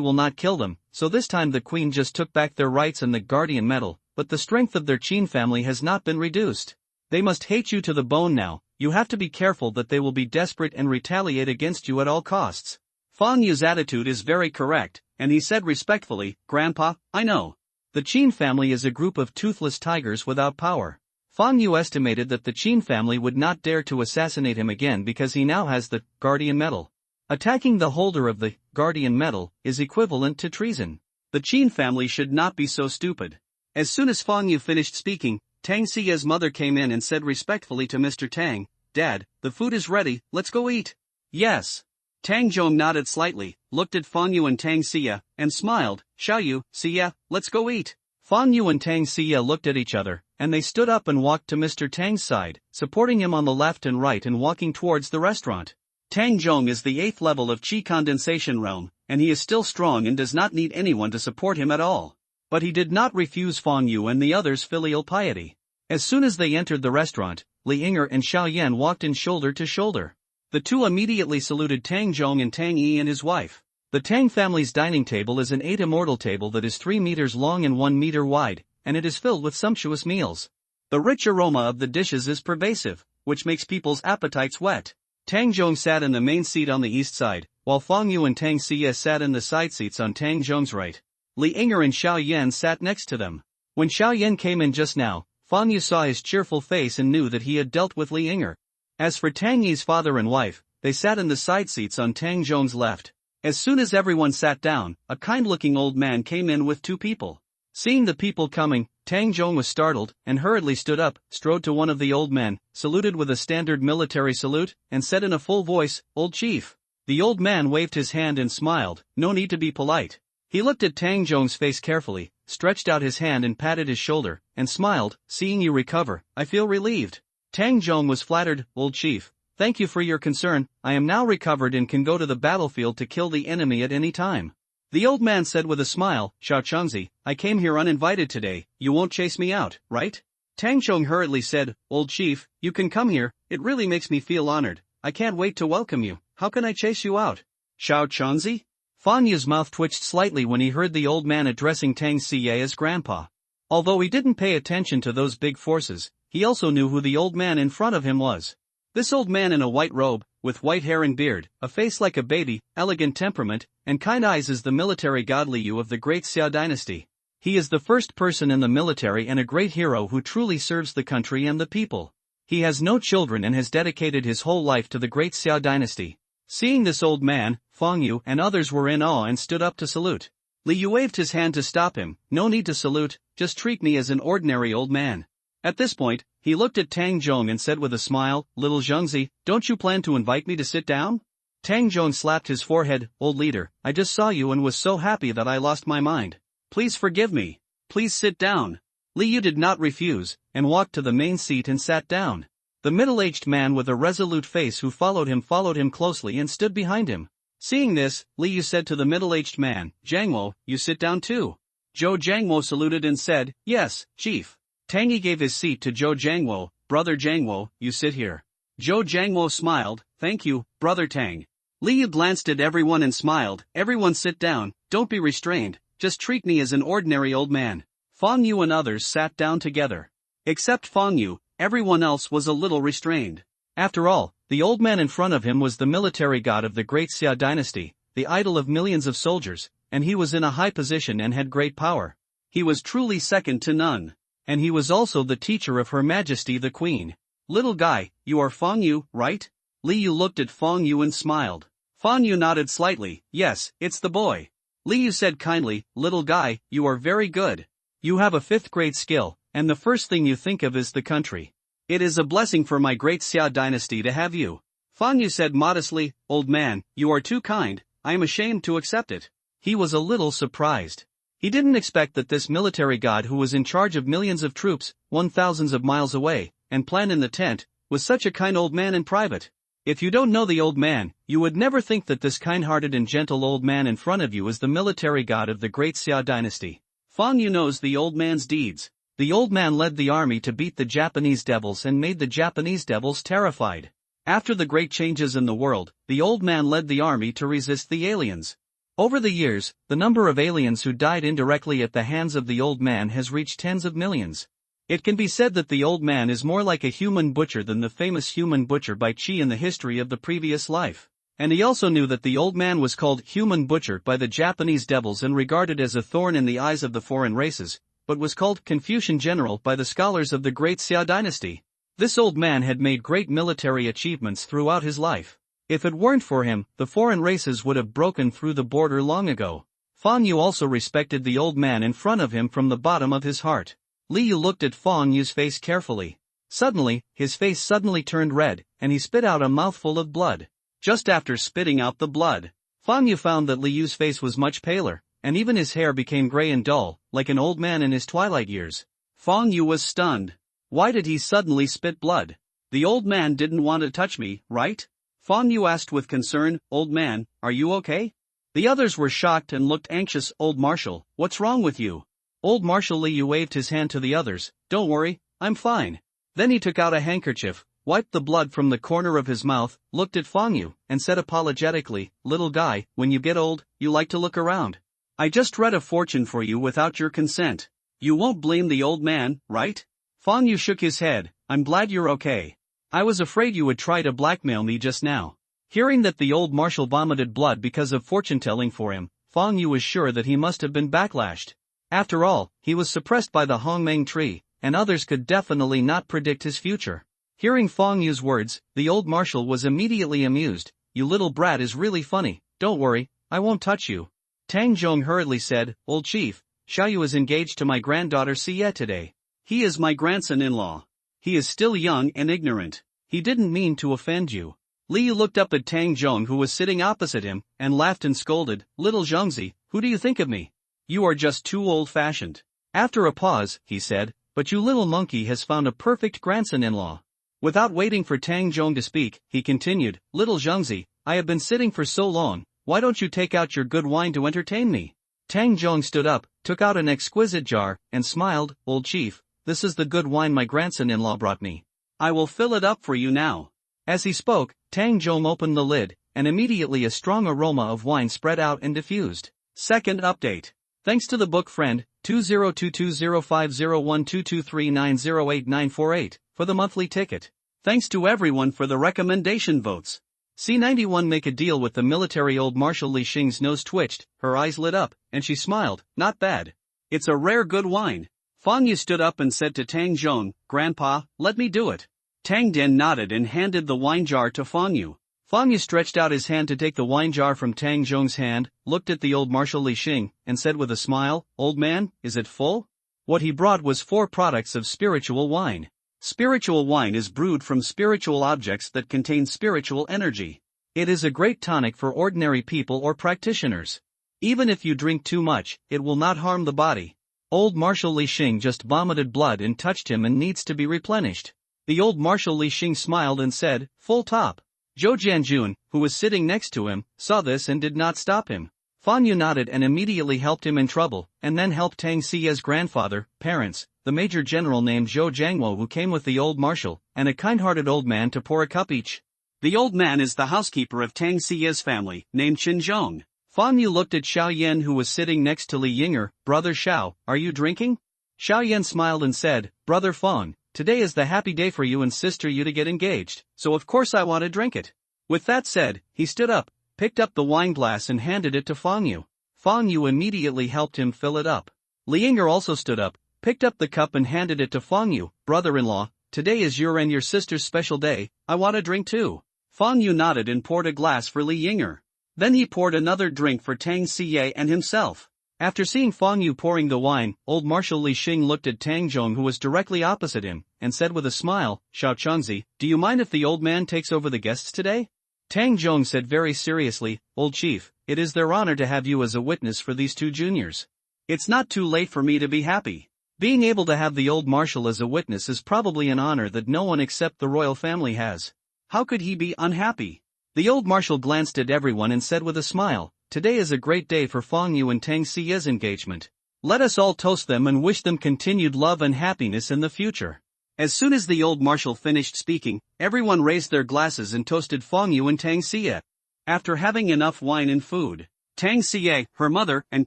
will not kill them, so this time the queen just took back their rights and the guardian medal, but the strength of their Qin family has not been reduced. They must hate you to the bone now. You have to be careful that they will be desperate and retaliate against you at all costs." Fang Yu's attitude is very correct, and he said respectfully, "Grandpa, I know. The Qin family is a group of toothless tigers without power." Fang Yu estimated that the Qin family would not dare to assassinate him again because he now has the guardian medal. Attacking the holder of the guardian medal is equivalent to treason. The Qin family should not be so stupid. As soon as Fang Yu finished speaking, Tang Xia's mother came in and said respectfully to Mr. Tang, "Dad, the food is ready, let's go eat." "Yes." Tang Zhong nodded slightly, looked at Fang Yu and Tang Xia, and smiled. "Xiaoyu, Xia, let's go eat." Fang Yu and Tang Xia looked at each other, and they stood up and walked to Mr. Tang's side, supporting him on the left and right and walking towards the restaurant. Tang Zhong is the 8th level of Qi condensation realm, and he is still strong and does not need anyone to support him at all. But he did not refuse Fang Yu and the others' filial piety. As soon as they entered the restaurant, Li Yinger and Xiao Yan walked in shoulder to shoulder. The two immediately saluted Tang Zhong and Tang Yi and his wife. The Tang family's dining table is an 8 immortal table that is 3 meters long and 1 meter wide, and it is filled with sumptuous meals. The rich aroma of the dishes is pervasive, which makes people's appetites wet. Tang Zhong sat in the main seat on the east side, while Fang Yu and Tang Xia sat in the side seats on Tang Zhong's right. Li Yinger and Xiao Yan sat next to them. When Xiao Yan came in just now, Fang Yu saw his cheerful face and knew that he had dealt with Li Yinger. As for Tang Yi's father and wife, they sat in the side seats on Tang Zhong's left. As soon as everyone sat down, a kind-looking old man came in with 2 people. Seeing the people coming, Tang Zhong was startled, and hurriedly stood up, strode to one of the old men, saluted with a standard military salute, and said in a full voice, "Old chief." The old man waved his hand and smiled, no need to be polite. He looked at Tang Zhong's face carefully, stretched out his hand and patted his shoulder, and smiled, "Seeing you recover, I feel relieved." Tang Zhong was flattered, "Old chief, thank you for your concern, I am now recovered and can go to the battlefield to kill the enemy at any time." The old man said with a smile, "Xiao Chengzi, I came here uninvited today, you won't chase me out, right?" Tang Zhong hurriedly said, "Old chief, you can come here, it really makes me feel honored, I can't wait to welcome you, how can I chase you out?" "Xiao Chengzi?" Fang Yu's mouth twitched slightly when he heard the old man addressing Tang Xia as grandpa. Although he didn't pay attention to those big forces, he also knew who the old man in front of him was. This old man in a white robe, with white hair and beard, a face like a baby, elegant temperament, and kind eyes is the military god Liu of the Great Xia dynasty. He is the first person in the military and a great hero who truly serves the country and the people. He has no children and has dedicated his whole life to the Great Xia dynasty. Seeing this old man, Fang Yu and others were in awe and stood up to salute. Liu waved his hand to stop him. No need to salute, just treat me as an ordinary old man. At this point, he looked at Tang Zhong and said with a smile, Little Zhengzi, don't you plan to invite me to sit down? Tang Zhong slapped his forehead, Old leader, I just saw you and was so happy that I lost my mind. Please forgive me. Please sit down. Liu did not refuse, and walked to the main seat and sat down. The middle-aged man with a resolute face who followed him closely and stood behind him. Seeing this, Liu said to the middle-aged man, Jiangwo, you sit down too. Zhou Jiangwo saluted and said, Yes, chief. Tang Yi gave his seat to Zhou Jiangwo, Brother Jiangwo, you sit here. Zhou Jiangwo smiled, Thank you, Brother Tang. Liu glanced at everyone and smiled, Everyone sit down, don't be restrained, just treat me as an ordinary old man. Fang Yu and others sat down together. Except Fang Yu, everyone else was a little restrained. After all, the old man in front of him was the military god of the Great Xia dynasty, the idol of millions of soldiers, and he was in a high position and had great power. He was truly second to none. And he was also the teacher of Her Majesty the Queen. Little guy, you are Fang Yu, right? Liu looked at Fang Yu and smiled. Fang Yu nodded slightly, Yes, it's the boy. Liu said kindly, Little guy, you are very good. You have a 5th grade skill, and the first thing you think of is the country. It is a blessing for my Great Xia dynasty to have you. Fang Yu said modestly, Old man, you are too kind, I am ashamed to accept it. He was a little surprised. He didn't expect that this military god who was in charge of millions of troops, 1,000s of miles away, and planned in the tent, was such a kind old man in private. If you don't know the old man, you would never think that this kind-hearted and gentle old man in front of you is the military god of the Great Xia dynasty. Fang Yu knows the old man's deeds. The old man led the army to beat the Japanese devils and made the Japanese devils terrified. After the great changes in the world, the old man led the army to resist the aliens. Over the years, the number of aliens who died indirectly at the hands of the old man has reached tens of millions. It can be said that the old man is more like a human butcher than the famous human butcher by Qi in the history of the previous life. And he also knew that the old man was called human butcher by the Japanese devils and regarded as a thorn in the eyes of the foreign races, but was called Confucian General by the scholars of the Great Xia dynasty. This old man had made great military achievements throughout his life. If it weren't for him, the foreign races would have broken through the border long ago. Fang Yu also respected the old man in front of him from the bottom of his heart. Liu looked at Fang Yu's face carefully. Suddenly, his face suddenly turned red, and he spit out a mouthful of blood. Just after spitting out the blood, Fang Yu found that Liu's face was much paler, and even his hair became gray and dull, like an old man in his twilight years. Fang Yu was stunned. Why did he suddenly spit blood? The old man didn't want to touch me, right? Fang Yu asked with concern, Old man, are you okay? The others were shocked and looked anxious. Old Marshal, what's wrong with you? Old Marshal Liu waved his hand to the others, Don't worry, I'm fine. Then he took out a handkerchief, wiped the blood from the corner of his mouth, looked at Fang Yu, and said apologetically, Little guy, when you get old, you like to look around. I just read a fortune for you without your consent. You won't blame the old man, right? Fang Yu shook his head, I'm glad you're okay. I was afraid you would try to blackmail me just now. Hearing that the old marshal vomited blood because of fortune-telling for him, Fang Yu was sure that he must have been backlashed. After all, he was suppressed by the Hongmeng tree, and others could definitely not predict his future. Hearing Fang Yu's words, the old marshal was immediately amused. You little brat is really funny, don't worry, I won't touch you. Tang Zhong hurriedly said, Old chief, Xiaoyu is engaged to my granddaughter Xie today. He is my grandson-in-law. He is still young and ignorant. He didn't mean to offend you. Liu looked up at Tang Zhong who was sitting opposite him, and laughed and scolded, Little Zhengzi, who do you think of me? You are just too old-fashioned. After a pause, he said, But you little monkey has found a perfect grandson-in-law. Without waiting for Tang Zhong to speak, he continued, Little Zhengzi, I have been sitting for so long, why don't you take out your good wine to entertain me? Tang Zhong stood up, took out an exquisite jar, and smiled, Old chief, this is the good wine my grandson-in-law brought me. I will fill it up for you now. As he spoke, Tang Zhong opened the lid, and immediately a strong aroma of wine spread out and diffused. Second update. Thanks to the book friend, 202205012239089848, for the monthly ticket. Thanks to everyone for the recommendation votes. C91 make a deal with the military. Old Marshal Li Xing's nose twitched, her eyes lit up, and she smiled. Not bad. It's a rare good wine. Fang Yu stood up and said to Tang Zhong, Grandpa, let me do it. Tang Dian nodded and handed the wine jar to Fang Yu. Fang Yu stretched out his hand to take the wine jar from Tang Zhong's hand, looked at the old Marshal Li Xing, and said with a smile, Old man, is it full? What he brought was 4 products of spiritual wine. Spiritual wine is brewed from spiritual objects that contain spiritual energy. It is a great tonic for ordinary people or practitioners. Even if you drink too much, it will not harm the body. Old Marshal Li Xing just vomited blood and touched him and needs to be replenished. The old Marshal Li Xing smiled and said, full top. Zhou Jianjun, who was sitting next to him, saw this and did not stop him. Fang Yu nodded and immediately helped him in trouble, and then helped Tang Xiye's grandfather, parents, the major general named Zhou Jiangwo who came with the old marshal, and a kind-hearted old man to pour a cup each. The old man is the housekeeper of Tang Xiye's family, named Qin Zhong. Fang Yu looked at Xiao Yan who was sitting next to Li Yinger. Brother Xiao, are you drinking? Xiao Yan smiled and said, Brother Fang, today is the happy day for you and sister Yu to get engaged, so of course I want to drink it. With that said, he stood up, picked up the wine glass and handed it to Fang Yu. Fang Yu immediately helped him fill it up. Li Yinger also stood up, picked up the cup and handed it to Fang Yu. Brother-in-law, today is your and your sister's special day, I want a drink too. Fang Yu nodded and poured a glass for Li Yinger. Then he poured another drink for Tang Xiye and himself. After seeing Fang Yu pouring the wine, old Marshal Li Xing looked at Tang Zhong who was directly opposite him, and said with a smile, Xiao Changzi, do you mind if the old man takes over the guests today? Tang Zhong said very seriously, Old Chief, it is their honor to have you as a witness for these 2 juniors. It's not too late for me to be happy. Being able to have the old marshal as a witness is probably an honor that no one except the royal family has. How could he be unhappy? The old marshal glanced at everyone and said with a smile, today is a great day for Fang Yu and Tang Xiye's engagement. Let us all toast them and wish them continued love and happiness in the future. As soon as the old marshal finished speaking, everyone raised their glasses and toasted Fang Yu and Tang Xiye. After having enough wine and food, Tang Xiye, her mother, and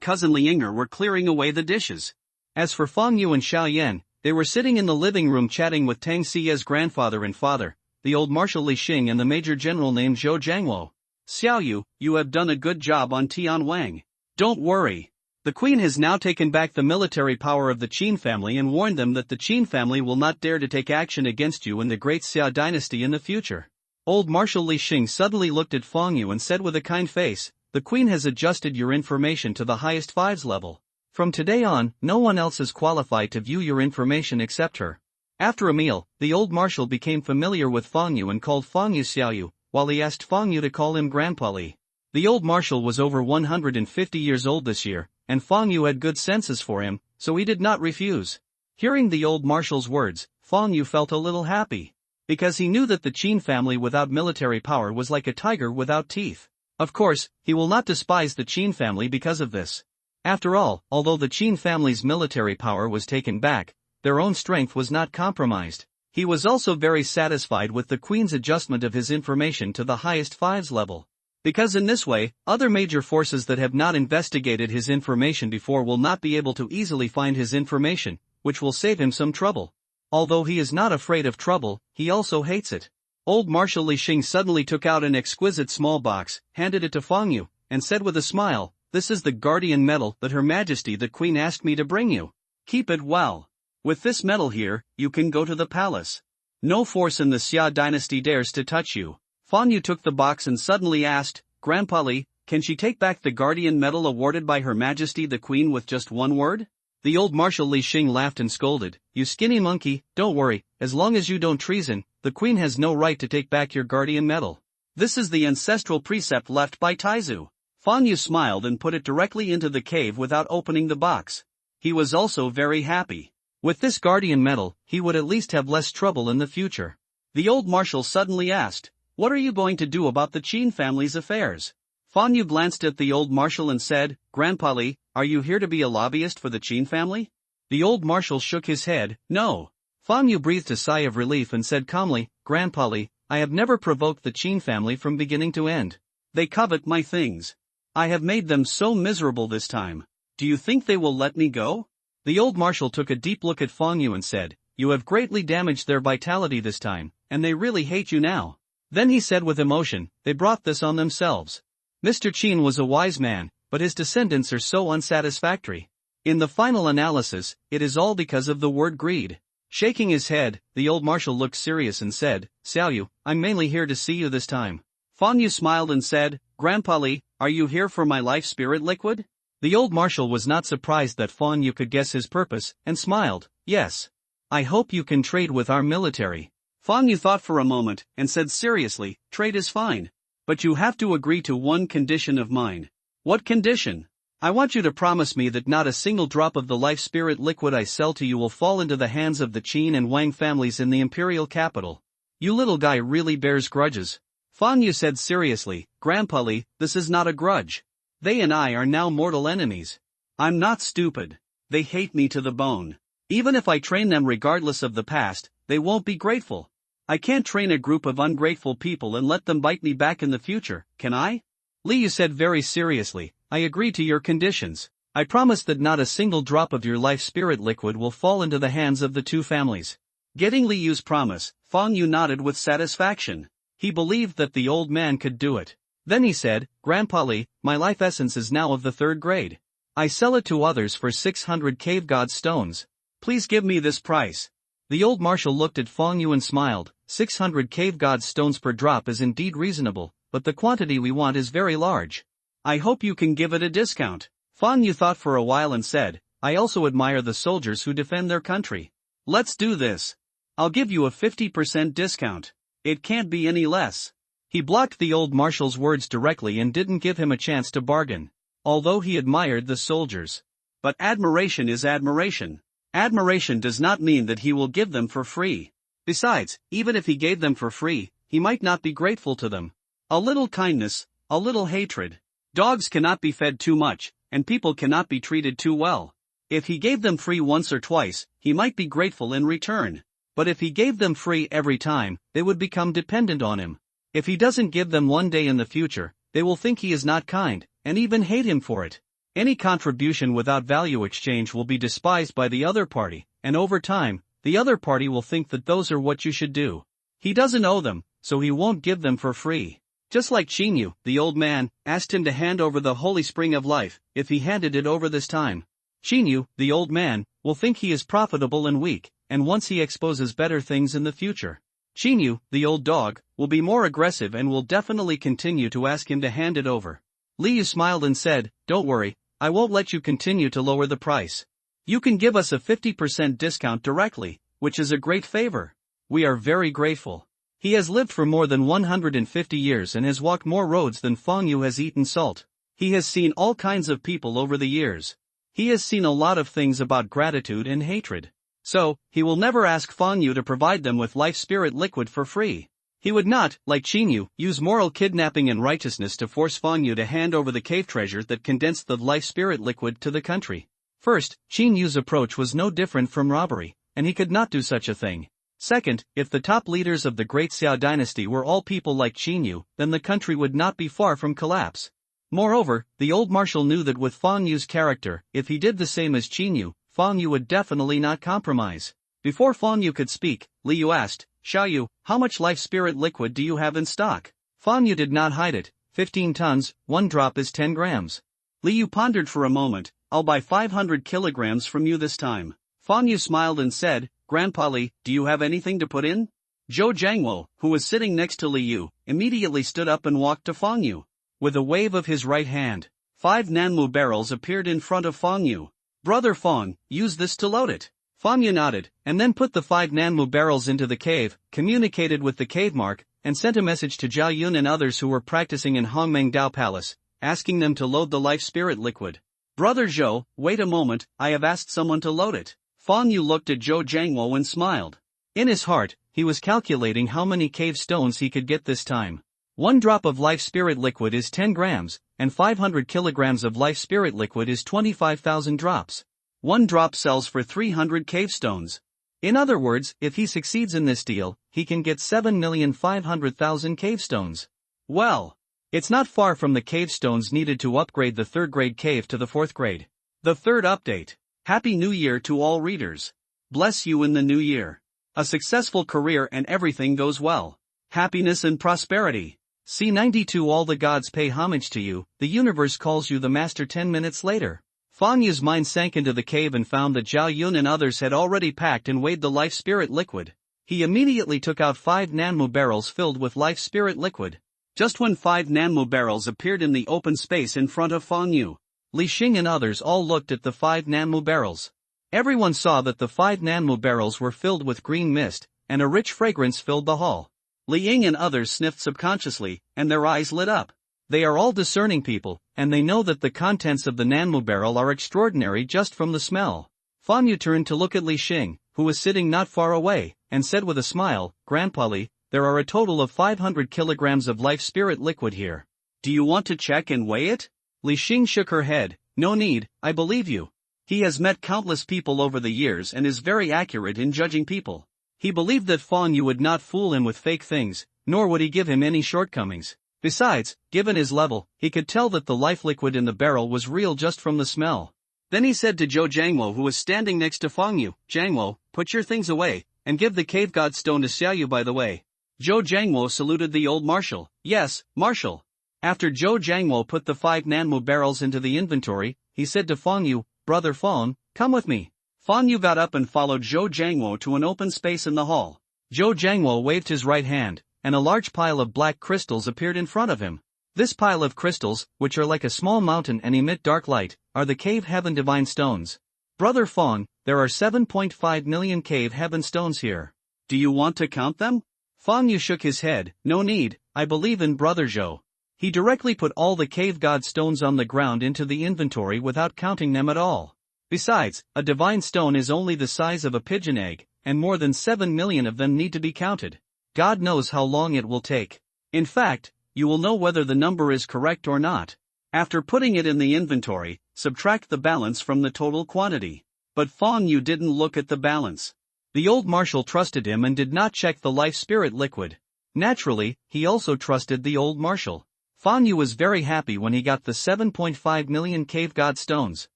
cousin Li Yinger were clearing away the dishes. As for Fang Yu and Xiao Yan, they were sitting in the living room chatting with Tang Xiye's grandfather and father, the old Marshal Li Xing and the major general named Zhou Jiangwo. Xiao Yu, you have done a good job on Tian Wang. Don't worry. The queen has now taken back the military power of the Qin family and warned them that the Qin family will not dare to take action against you and the great Xia dynasty in the future. Old Marshal Li Xing suddenly looked at Fang Yu and said with a kind face, the queen has adjusted your information to the highest 5s level. From today on, no one else is qualified to view your information except her. After a meal, the old marshal became familiar with Fang Yu and called Fang Yu Xiao Yu, while he asked Fang Yu to call him Grandpa Li. The old marshal was over 150 years old this year, and Fang Yu had good senses for him, so he did not refuse. Hearing the old marshal's words, Fang Yu felt a little happy. Because he knew that the Qin family without military power was like a tiger without teeth. Of course, he will not despise the Qin family because of this. After all, although the Qin family's military power was taken back, their own strength was not compromised. He was also very satisfied with the queen's adjustment of his information to the highest 5s level. Because in this way, other major forces that have not investigated his information before will not be able to easily find his information, which will save him some trouble. Although he is not afraid of trouble, he also hates it. Old Marshal Li Xing suddenly took out an exquisite small box, handed it to Fang Yu, and said with a smile, this is the guardian medal that Her Majesty the Queen asked me to bring you. Keep it well. With this medal here, you can go to the palace. No force in the Xia dynasty dares to touch you. Fang Yu took the box and suddenly asked, Grandpa Li, can she take back the guardian medal awarded by Her Majesty the Queen with just one word? The old Marshal Li Xing laughed and scolded, you skinny monkey, don't worry, as long as you don't treason, the Queen has no right to take back your guardian medal. This is the ancestral precept left by Taizu. Fang Yu smiled and put it directly into the cave without opening the box. He was also very happy. With this guardian medal, he would at least have less trouble in the future. The old marshal suddenly asked, what are you going to do about the Qin family's affairs? Fang Yu glanced at the old marshal and said, Grandpa Li, are you here to be a lobbyist for the Qin family? The old marshal shook his head, no. Fang Yu breathed a sigh of relief and said calmly, Grandpa Li, I have never provoked the Qin family from beginning to end. They covet my things. I have made them so miserable this time. Do you think they will let me go? The old marshal took a deep look at Fang Yu and said, you have greatly damaged their vitality this time, and they really hate you now. Then he said with emotion, they brought this on themselves. Mr. Qin was a wise man, but his descendants are so unsatisfactory. In the final analysis, it is all because of the word greed. Shaking his head, the old marshal looked serious and said, Xiao Yu, I'm mainly here to see you this time. Fang Yu smiled and said, Grandpa Li, are you here for my life spirit liquid? The old marshal was not surprised that Fang Yu could guess his purpose, and smiled, yes. I hope you can trade with our military. Fang Yu thought for a moment, and said seriously, trade is fine. But you have to agree to one condition of mine. What condition? I want you to promise me that not a single drop of the life spirit liquid I sell to you will fall into the hands of the Qin and Wang families in the imperial capital. You little guy really bears grudges. Fang Yu said seriously, Grandpa Li, this is not a grudge. They and I are now mortal enemies. I'm not stupid. They hate me to the bone. Even if I train them regardless of the past, they won't be grateful. I can't train a group of ungrateful people and let them bite me back in the future, can I? Li Yu said very seriously, I agree to your conditions. I promise that not a single drop of your life spirit liquid will fall into the hands of the two families. Getting Li Yu's promise, Fang Yu nodded with satisfaction. He believed that the old man could do it. Then he said, Grandpa Li, my life essence is now of the 3rd grade. I sell it to others for 600 cave god stones. Please give me this price. The old marshal looked at Fang Yu and smiled, 600 cave god stones per drop is indeed reasonable, but the quantity we want is very large. I hope you can give it a discount. Fang Yu thought for a while and said, I also admire the soldiers who defend their country. Let's do this. I'll give you a 50% discount. It can't be any less. He blocked the old marshal's words directly and didn't give him a chance to bargain. Although he admired the soldiers. But admiration is admiration. Admiration does not mean that he will give them for free. Besides, even if he gave them for free, he might not be grateful to them. A little kindness, a little hatred. Dogs cannot be fed too much, and people cannot be treated too well. If he gave them free once or twice, he might be grateful in return. But if he gave them free every time, they would become dependent on him. If he doesn't give them one day in the future, they will think he is not kind, and even hate him for it. Any contribution without value exchange will be despised by the other party, and over time, the other party will think that those are what you should do. He doesn't owe them, so he won't give them for free. Just like Qin Yu, the old man, asked him to hand over the holy spring of life. If he handed it over this time, Qin Yu, the old man, will think he is profitable and weak, and once he exposes better things in the future, Qin Yu, the old dog, will be more aggressive and will definitely continue to ask him to hand it over. Li Yu smiled and said, Don't worry, I won't let you continue to lower the price. You can give us a 50% discount directly, which is a great favor. We are very grateful. He has lived for more than 150 years and has walked more roads than Fang Yu has eaten salt. He has seen all kinds of people over the years. He has seen a lot of things about gratitude and hatred. So, he will never ask Fang Yu to provide them with life spirit liquid for free. He would not, like Qin Yu, use moral kidnapping and righteousness to force Fang Yu to hand over the cave treasure that condensed the life spirit liquid to the country. First, Qin Yu's approach was no different from robbery, and he could not do such a thing. Second, if the top leaders of the Great Xiao dynasty were all people like Qin Yu, then the country would not be far from collapse. Moreover, the old marshal knew that with Fang Yu's character, if he did the same as Qin Yu, Fang Yu would definitely not compromise. Before Fang Yu could speak, Li Yu asked, Xiao Yu, how much life spirit liquid do you have in stock? Fang Yu did not hide it, 15 tons, 1 drop is 10 grams. Li Yu pondered for a moment, I'll buy 500 kilograms from you this time. Fang Yu smiled and said, Grandpa Li, do you have anything to put in? Zhou Jiangwo, who was sitting next to Li Yu, immediately stood up and walked to Fang Yu. With a wave of his right hand, 5 Nanmu barrels appeared in front of Fang Yu. Brother Fang, use this to load it. Fang Yu nodded, and then put the 5 Nanmu barrels into the cave, communicated with the cave mark, and sent a message to Zhao Yun and others who were practicing in Hongmeng Dao Palace, asking them to load the life spirit liquid. Brother Zhou, wait a moment, I have asked someone to load it. Fang Yu looked at Zhou Jiangwo and smiled. In his heart, he was calculating how many cave stones he could get this time. 1 drop of life spirit liquid is 10 grams, and 500 kilograms of life spirit liquid is 25,000 drops. 1 drop sells for 300 cave stones. In other words, if he succeeds in this deal, he can get 7,500,000 cave stones. Well, it's not far from the cave stones needed to upgrade the 3rd grade cave to the 4th grade. The 3rd update. Happy New Year to all readers. Bless you in the new year. A successful career and everything goes well. happiness and prosperity. C92 All the gods pay homage to you, the universe calls you the master 10 minutes later. Fang Yu's mind sank into the cave and found that Zhao Yun and others had already packed and weighed the life spirit liquid. He immediately took out 5 Nanmu barrels filled with life spirit liquid. Just when 5 Nanmu barrels appeared in the open space in front of Fang Yu, Li Xing and others all looked at the 5 Nanmu barrels. Everyone saw that the 5 Nanmu barrels were filled with green mist, and a rich fragrance filled the hall. Li Ying and others sniffed subconsciously, and their eyes lit up. They are all discerning people, and they know that the contents of the Nanmu barrel are extraordinary just from the smell. Fang Yu turned to look at Li Xing, who was sitting not far away, and said with a smile, Grandpa Li, there are a total of 500 kilograms of life spirit liquid here. Do you want to check and weigh it? Li Xing shook her head. No need, I believe you. He has met countless people over the years and is very accurate in judging people. He believed that Fang Yu would not fool him with fake things, nor would he give him any shortcomings. Besides, given his level, he could tell that the life liquid in the barrel was real just from the smell. Then he said to Zhou Jiangwo, who was standing next to Fang Yu, Jiangwo, put your things away, and give the cave god stone to Xiao Yu by the way. Zhou Jiangwo saluted the old marshal. Yes, marshal. After Zhou Jiangwo put the 5 Nanmu barrels into the inventory, he said to Fang Yu, Brother Fang, come with me. Fang Yu got up and followed Zhou Jiangwo to an open space in the hall. Zhou Jiangwo waved his right hand, and a large pile of black crystals appeared in front of him. This pile of crystals, which are like a small mountain and emit dark light, are the Cave Heaven Divine Stones. Brother Fang, there are 7.5 million Cave Heaven Stones here. Do you want to count them? Fang Yu shook his head. No need, I believe in Brother Zhou. He directly put all the cave god stones on the ground into the inventory without counting them at all. Besides, a divine stone is only the size of a pigeon egg, and more than 7 million of them need to be counted. God knows how long it will take. In fact, you will know whether the number is correct or not. After putting it in the inventory, subtract the balance from the total quantity. But Fang Yu didn't look at the balance. The old marshal trusted him and did not check the life spirit liquid. Naturally, he also trusted the old marshal. Fang Yu was very happy when he got the 7.5 million cave god stones.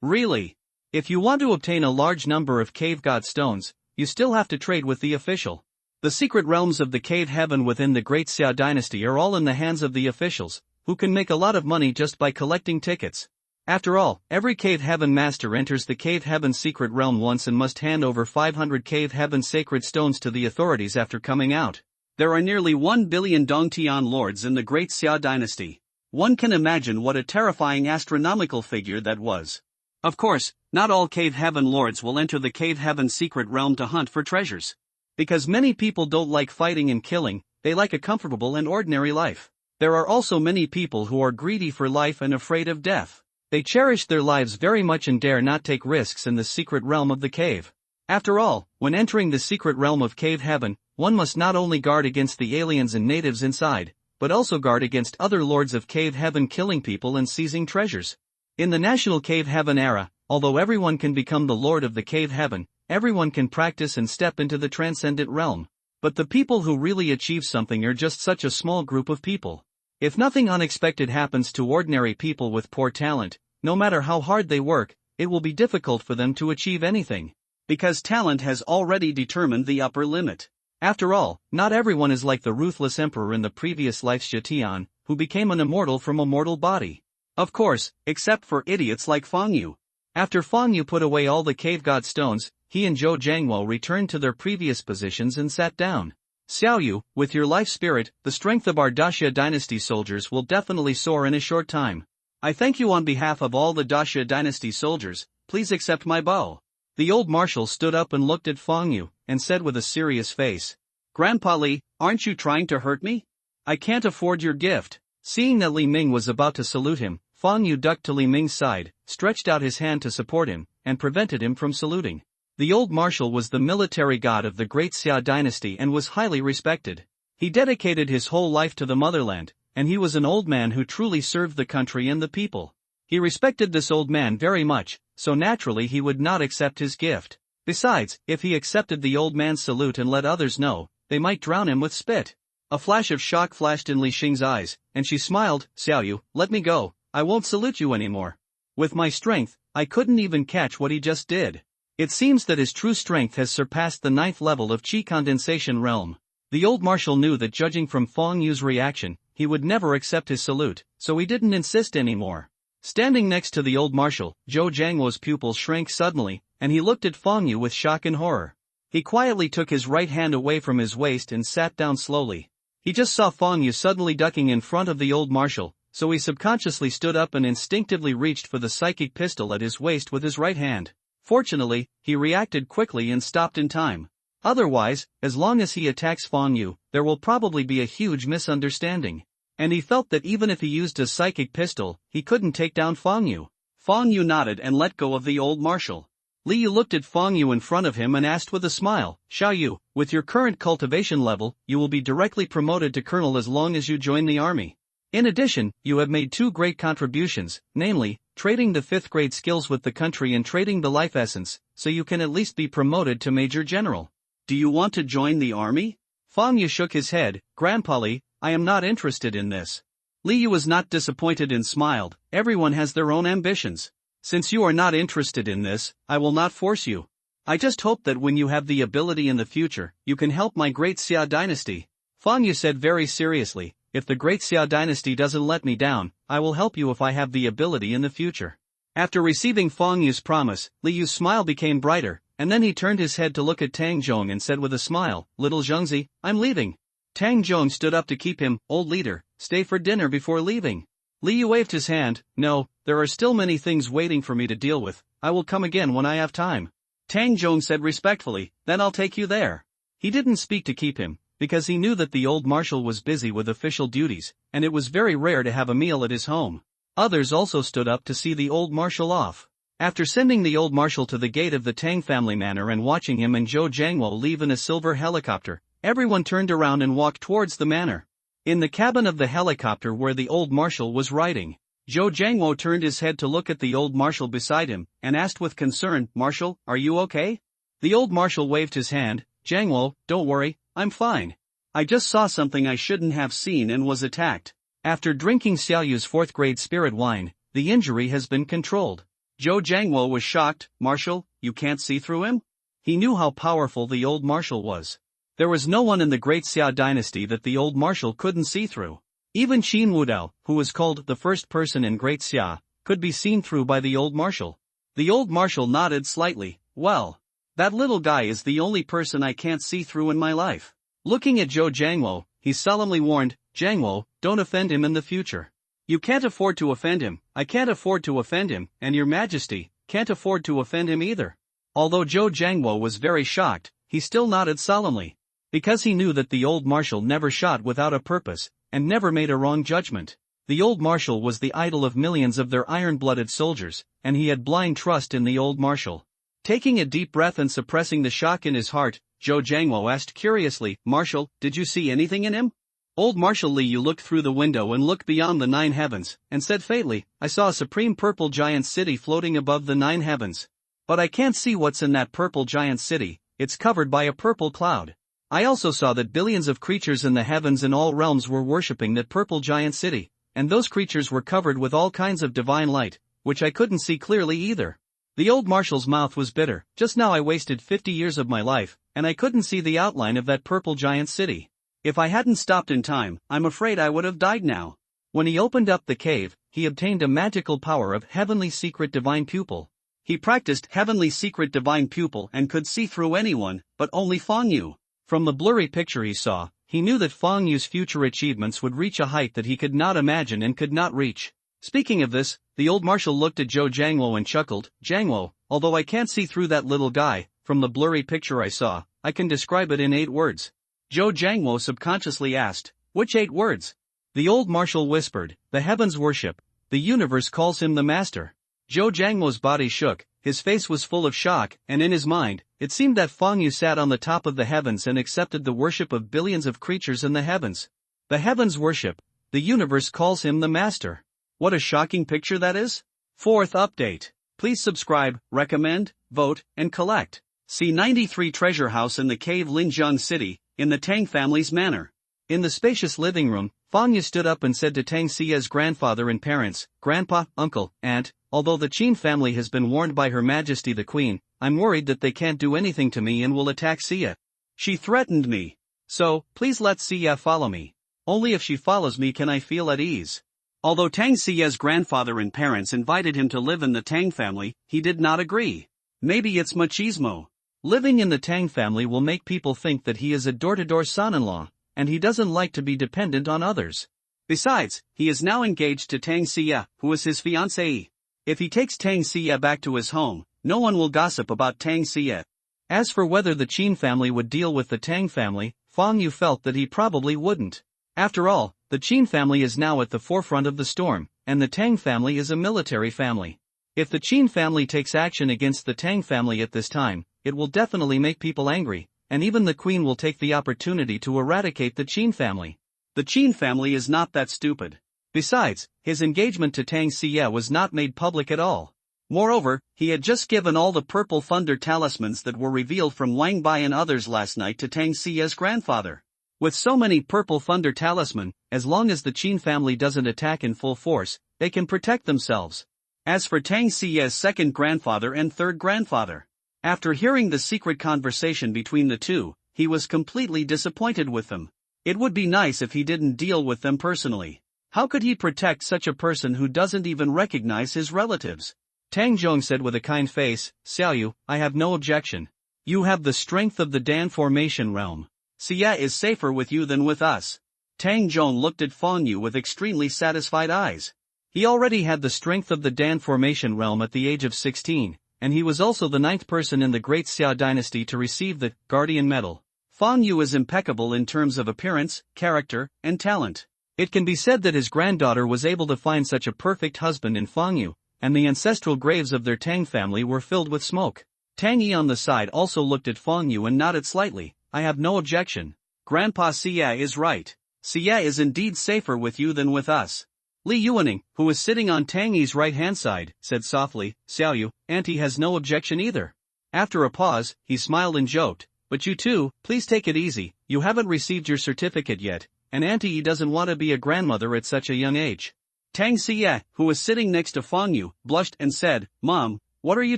Really? If you want to obtain a large number of cave god stones, you still have to trade with the official. The secret realms of the cave heaven within the Great Xia dynasty are all in the hands of the officials, who can make a lot of money just by collecting tickets. After all, every cave heaven master enters the cave heaven secret realm once and must hand over 500 cave heaven sacred stones to the authorities after coming out. There are nearly 1 billion Dongtian lords in the Great Xia dynasty. One can imagine what a terrifying astronomical figure that was. Of course, not all cave heaven lords will enter the cave heaven secret realm to hunt for treasures. Because many people don't like fighting and killing, they like a comfortable and ordinary life. There are also many people who are greedy for life and afraid of death. They cherish their lives very much and dare not take risks in the secret realm of the cave. After all, when entering the secret realm of cave heaven, one must not only guard against the aliens and natives inside, but also guard against other lords of cave heaven killing people and seizing treasures. In the national cave heaven era, although everyone can become the lord of the cave heaven, everyone can practice and step into the transcendent realm. But the people who really achieve something are just such a small group of people. If nothing unexpected happens to ordinary people with poor talent, no matter how hard they work, it will be difficult for them to achieve anything. Because talent has already determined the upper limit. After all, not everyone is like the ruthless emperor in the previous life Xia Tian, who became an immortal from a mortal body. Of course, except for idiots like Fang Yu. After Fang Yu put away all the cave god stones, he and Zhou Jiangwo returned to their previous positions and sat down. Xiao Yu, with your life spirit, the strength of our Daxia dynasty soldiers will definitely soar in a short time. I thank you on behalf of all the Daxia dynasty soldiers, please accept my bow. The old marshal stood up and looked at Fang Yu, and said with a serious face, Grandpa Li, aren't you trying to hurt me? I can't afford your gift. Seeing that Li Ming was about to salute him, Fang Yu ducked to Li Ming's side, stretched out his hand to support him, and prevented him from saluting. The old marshal was the military god of the Great Xia dynasty and was highly respected. He dedicated his whole life to the motherland, and he was an old man who truly served the country and the people. He respected this old man very much, so naturally he would not accept his gift. Besides, if he accepted the old man's salute and let others know, they might drown him with spit. A flash of shock flashed in Li Xing's eyes, and she smiled. Xiao Yu, let me go, I won't salute you anymore. With my strength, I couldn't even catch what he just did. It seems that his true strength has surpassed the 9th level of Qi condensation realm. The old marshal knew that judging from Feng Yu's reaction, he would never accept his salute, so he didn't insist anymore. Standing next to the old marshal, Zhou Jiangwo's pupils shrank suddenly, and he looked at Feng Yu with shock and horror. He quietly took his right hand away from his waist and sat down slowly. He just saw Feng Yu suddenly ducking in front of the old marshal, so he subconsciously stood up and instinctively reached for the psychic pistol at his waist with his right hand. Fortunately, he reacted quickly and stopped in time. Otherwise, as long as he attacks Feng Yu, there will probably be a huge misunderstanding. And he felt that even if he used a psychic pistol, he couldn't take down Feng Yu. Feng Yu nodded and let go of the old marshal. Li Yu looked at Feng Yu in front of him and asked with a smile, "Xiao Yu, with your current cultivation level, you will be directly promoted to colonel as long as you join the army. In addition, you have made 2 great contributions, namely, trading the 5th grade skills with the country and trading the life essence, so you can at least be promoted to Major General. Do you want to join the army?" Feng Yu shook his head. "Grandpa Li, I am not interested in this." Li Yu was not disappointed and smiled. "Everyone has their own ambitions. Since you are not interested in this, I will not force you. I just hope that when you have the ability in the future, you can help my great Xia dynasty." Feng Yu said very seriously, "If the great Xia dynasty doesn't let me down, I will help you if I have the ability in the future." After receiving Feng Yu's promise, Li Yu's smile became brighter, and then he turned his head to look at Tang Zhong and said with a smile, "Little Zhengzi, I'm leaving." Tang Zhong stood up to keep him. "Old leader, stay for dinner before leaving." Li Yu waved his hand. "No, there are still many things waiting for me to deal with. I will come again when I have time." Tang Zhong said respectfully, "Then I'll take you there." He didn't speak to keep him, because he knew that the old marshal was busy with official duties, and it was very rare to have a meal at his home. Others also stood up to see the old marshal off. After sending the old marshal to the gate of the Tang family manor and watching him and Zhou Jiangwo leave in a silver helicopter, everyone turned around and walked towards the manor. In the cabin of the helicopter where the old marshal was riding, Zhou Jiangwo turned his head to look at the old marshal beside him, and asked with concern, "Marshal, are you okay?" The old marshal waved his hand. "Jiangwo, don't worry, I'm fine. I just saw something I shouldn't have seen and was attacked. After drinking Xiaoyu's 4th grade spirit wine, the injury has been controlled." Zhou Jiangwo was shocked. "Marshal, you can't see through him?" He knew how powerful the old marshal was. There was no one in the great Xia dynasty that the old marshal couldn't see through. Even Qin Wudao, who was called the first person in Great Xia, could be seen through by the old marshal. The old marshal nodded slightly. "Well, that little guy is the only person I can't see through in my life." Looking at Zhou Jiangwo, he solemnly warned, "Jiangwo, don't offend him in the future. You can't afford to offend him, I can't afford to offend him, and your majesty can't afford to offend him either." Although Zhou Jiangwo was very shocked, he still nodded solemnly. Because he knew that the old marshal never shot without a purpose, and never made a wrong judgment. The old marshal was the idol of millions of their iron-blooded soldiers, and he had blind trust in the old marshal. Taking a deep breath and suppressing the shock in his heart, Zhou Jiangwo asked curiously, "Marshal, did you see anything in him?" Old Marshal Li Yu looked through the window and looked beyond the 9 heavens, and said faintly, "I saw a supreme purple giant city floating above the 9 heavens. But I can't see what's in that purple giant city, it's covered by a purple cloud. I also saw that billions of creatures in the heavens and all realms were worshipping that purple giant city, and those creatures were covered with all kinds of divine light, which I couldn't see clearly either." The old marshal's mouth was bitter. "Just now I wasted 50 years of my life, and I couldn't see the outline of that purple giant city. If I hadn't stopped in time, I'm afraid I would have died now." When he opened up the cave, he obtained a magical power of Heavenly Secret Divine Pupil. He practiced Heavenly Secret Divine Pupil and could see through anyone, but only Feng Yu. From the blurry picture he saw, he knew that Feng Yu's future achievements would reach a height that he could not imagine and could not reach. Speaking of this, the old marshal looked at Zhou Jiangwo and chuckled, "Jiangwo, although I can't see through that little guy, from the blurry picture I saw, I can describe it in 8 words. Zhou Jiangwo subconsciously asked, "Which 8 words?" The old marshal whispered, "The heavens worship, the universe calls him the master." Zhou Jiangwo's body shook, his face was full of shock, and in his mind, it seemed that Feng Yu sat on the top of the heavens and accepted the worship of billions of creatures in the heavens. The heavens worship, the universe calls him the master. What a shocking picture that is! 4th update. Please subscribe, recommend, vote, and collect. See 93 Treasure House in the cave Linjiang City, in the Tang family's manor. In the spacious living room, Feng Yu stood up and said to Tang Xia's grandfather and parents, "Grandpa, uncle, aunt, although the Qin family has been warned by Her Majesty the Queen, I'm worried that they can't do anything to me and will attack Xia. She threatened me. So, please let Xie follow me. Only if she follows me can I feel at ease. Although Tang Xie's grandfather and parents invited him to live in the Tang family, he did not agree. Maybe it's machismo. Living in the Tang family will make people think that he is a door-to-door son-in-law, and he doesn't like to be dependent on others. Besides, he is now engaged to Tang Xie, who is his fiancée. If he takes Tang Xie back to his home, no one will gossip about Tang Xie. As for whether the Qin family would deal with the Tang family, Fang Yu felt that he probably wouldn't. After all, the Qin family is now at the forefront of the storm, and the Tang family is a military family. If the Qin family takes action against the Tang family at this time, it will definitely make people angry, and even the queen will take the opportunity to eradicate the Qin family. The Qin family is not that stupid. Besides, his engagement to Tang Xie was not made public at all. Moreover, he had just given all the Purple Thunder talismans that were revealed from Wang Bai and others last night to Tang Xie's grandfather. With so many Purple Thunder talisman, as long as the Qin family doesn't attack in full force, they can protect themselves. As for Tang Xie's second grandfather and third grandfather, after hearing the secret conversation between the two, he was completely disappointed with them. It would be nice if he didn't deal with them personally. How could he protect such a person who doesn't even recognize his relatives? Tang Zhong said with a kind face, Xiaoyu, I have no objection. You have the strength of the Dan formation realm. Xie is safer with you than with us. Tang Zhong looked at Fang Yu with extremely satisfied eyes. He already had the strength of the Dan formation realm at the age of 16, and he was also the 9th person in the Great Xia dynasty to receive the Guardian Medal. Fang Yu is impeccable in terms of appearance, character, and talent. It can be said that his granddaughter was able to find such a perfect husband in Fang Yu, and the ancestral graves of their Tang family were filled with smoke. Tang Yi on the side also looked at Fang Yu and nodded slightly. I have no objection. Grandpa Xie is right. Xie is indeed safer with you than with us. Li Yuaning, who was sitting on Tang Yi's right-hand side, said softly, Xiaoyu, Auntie has no objection either. After a pause, he smiled and joked, but you two, please take it easy, you haven't received your certificate yet, and Auntie doesn't want to be a grandmother at such a young age. Tang Xie, who was sitting next to Fang Yu, blushed and said, Mom, what are you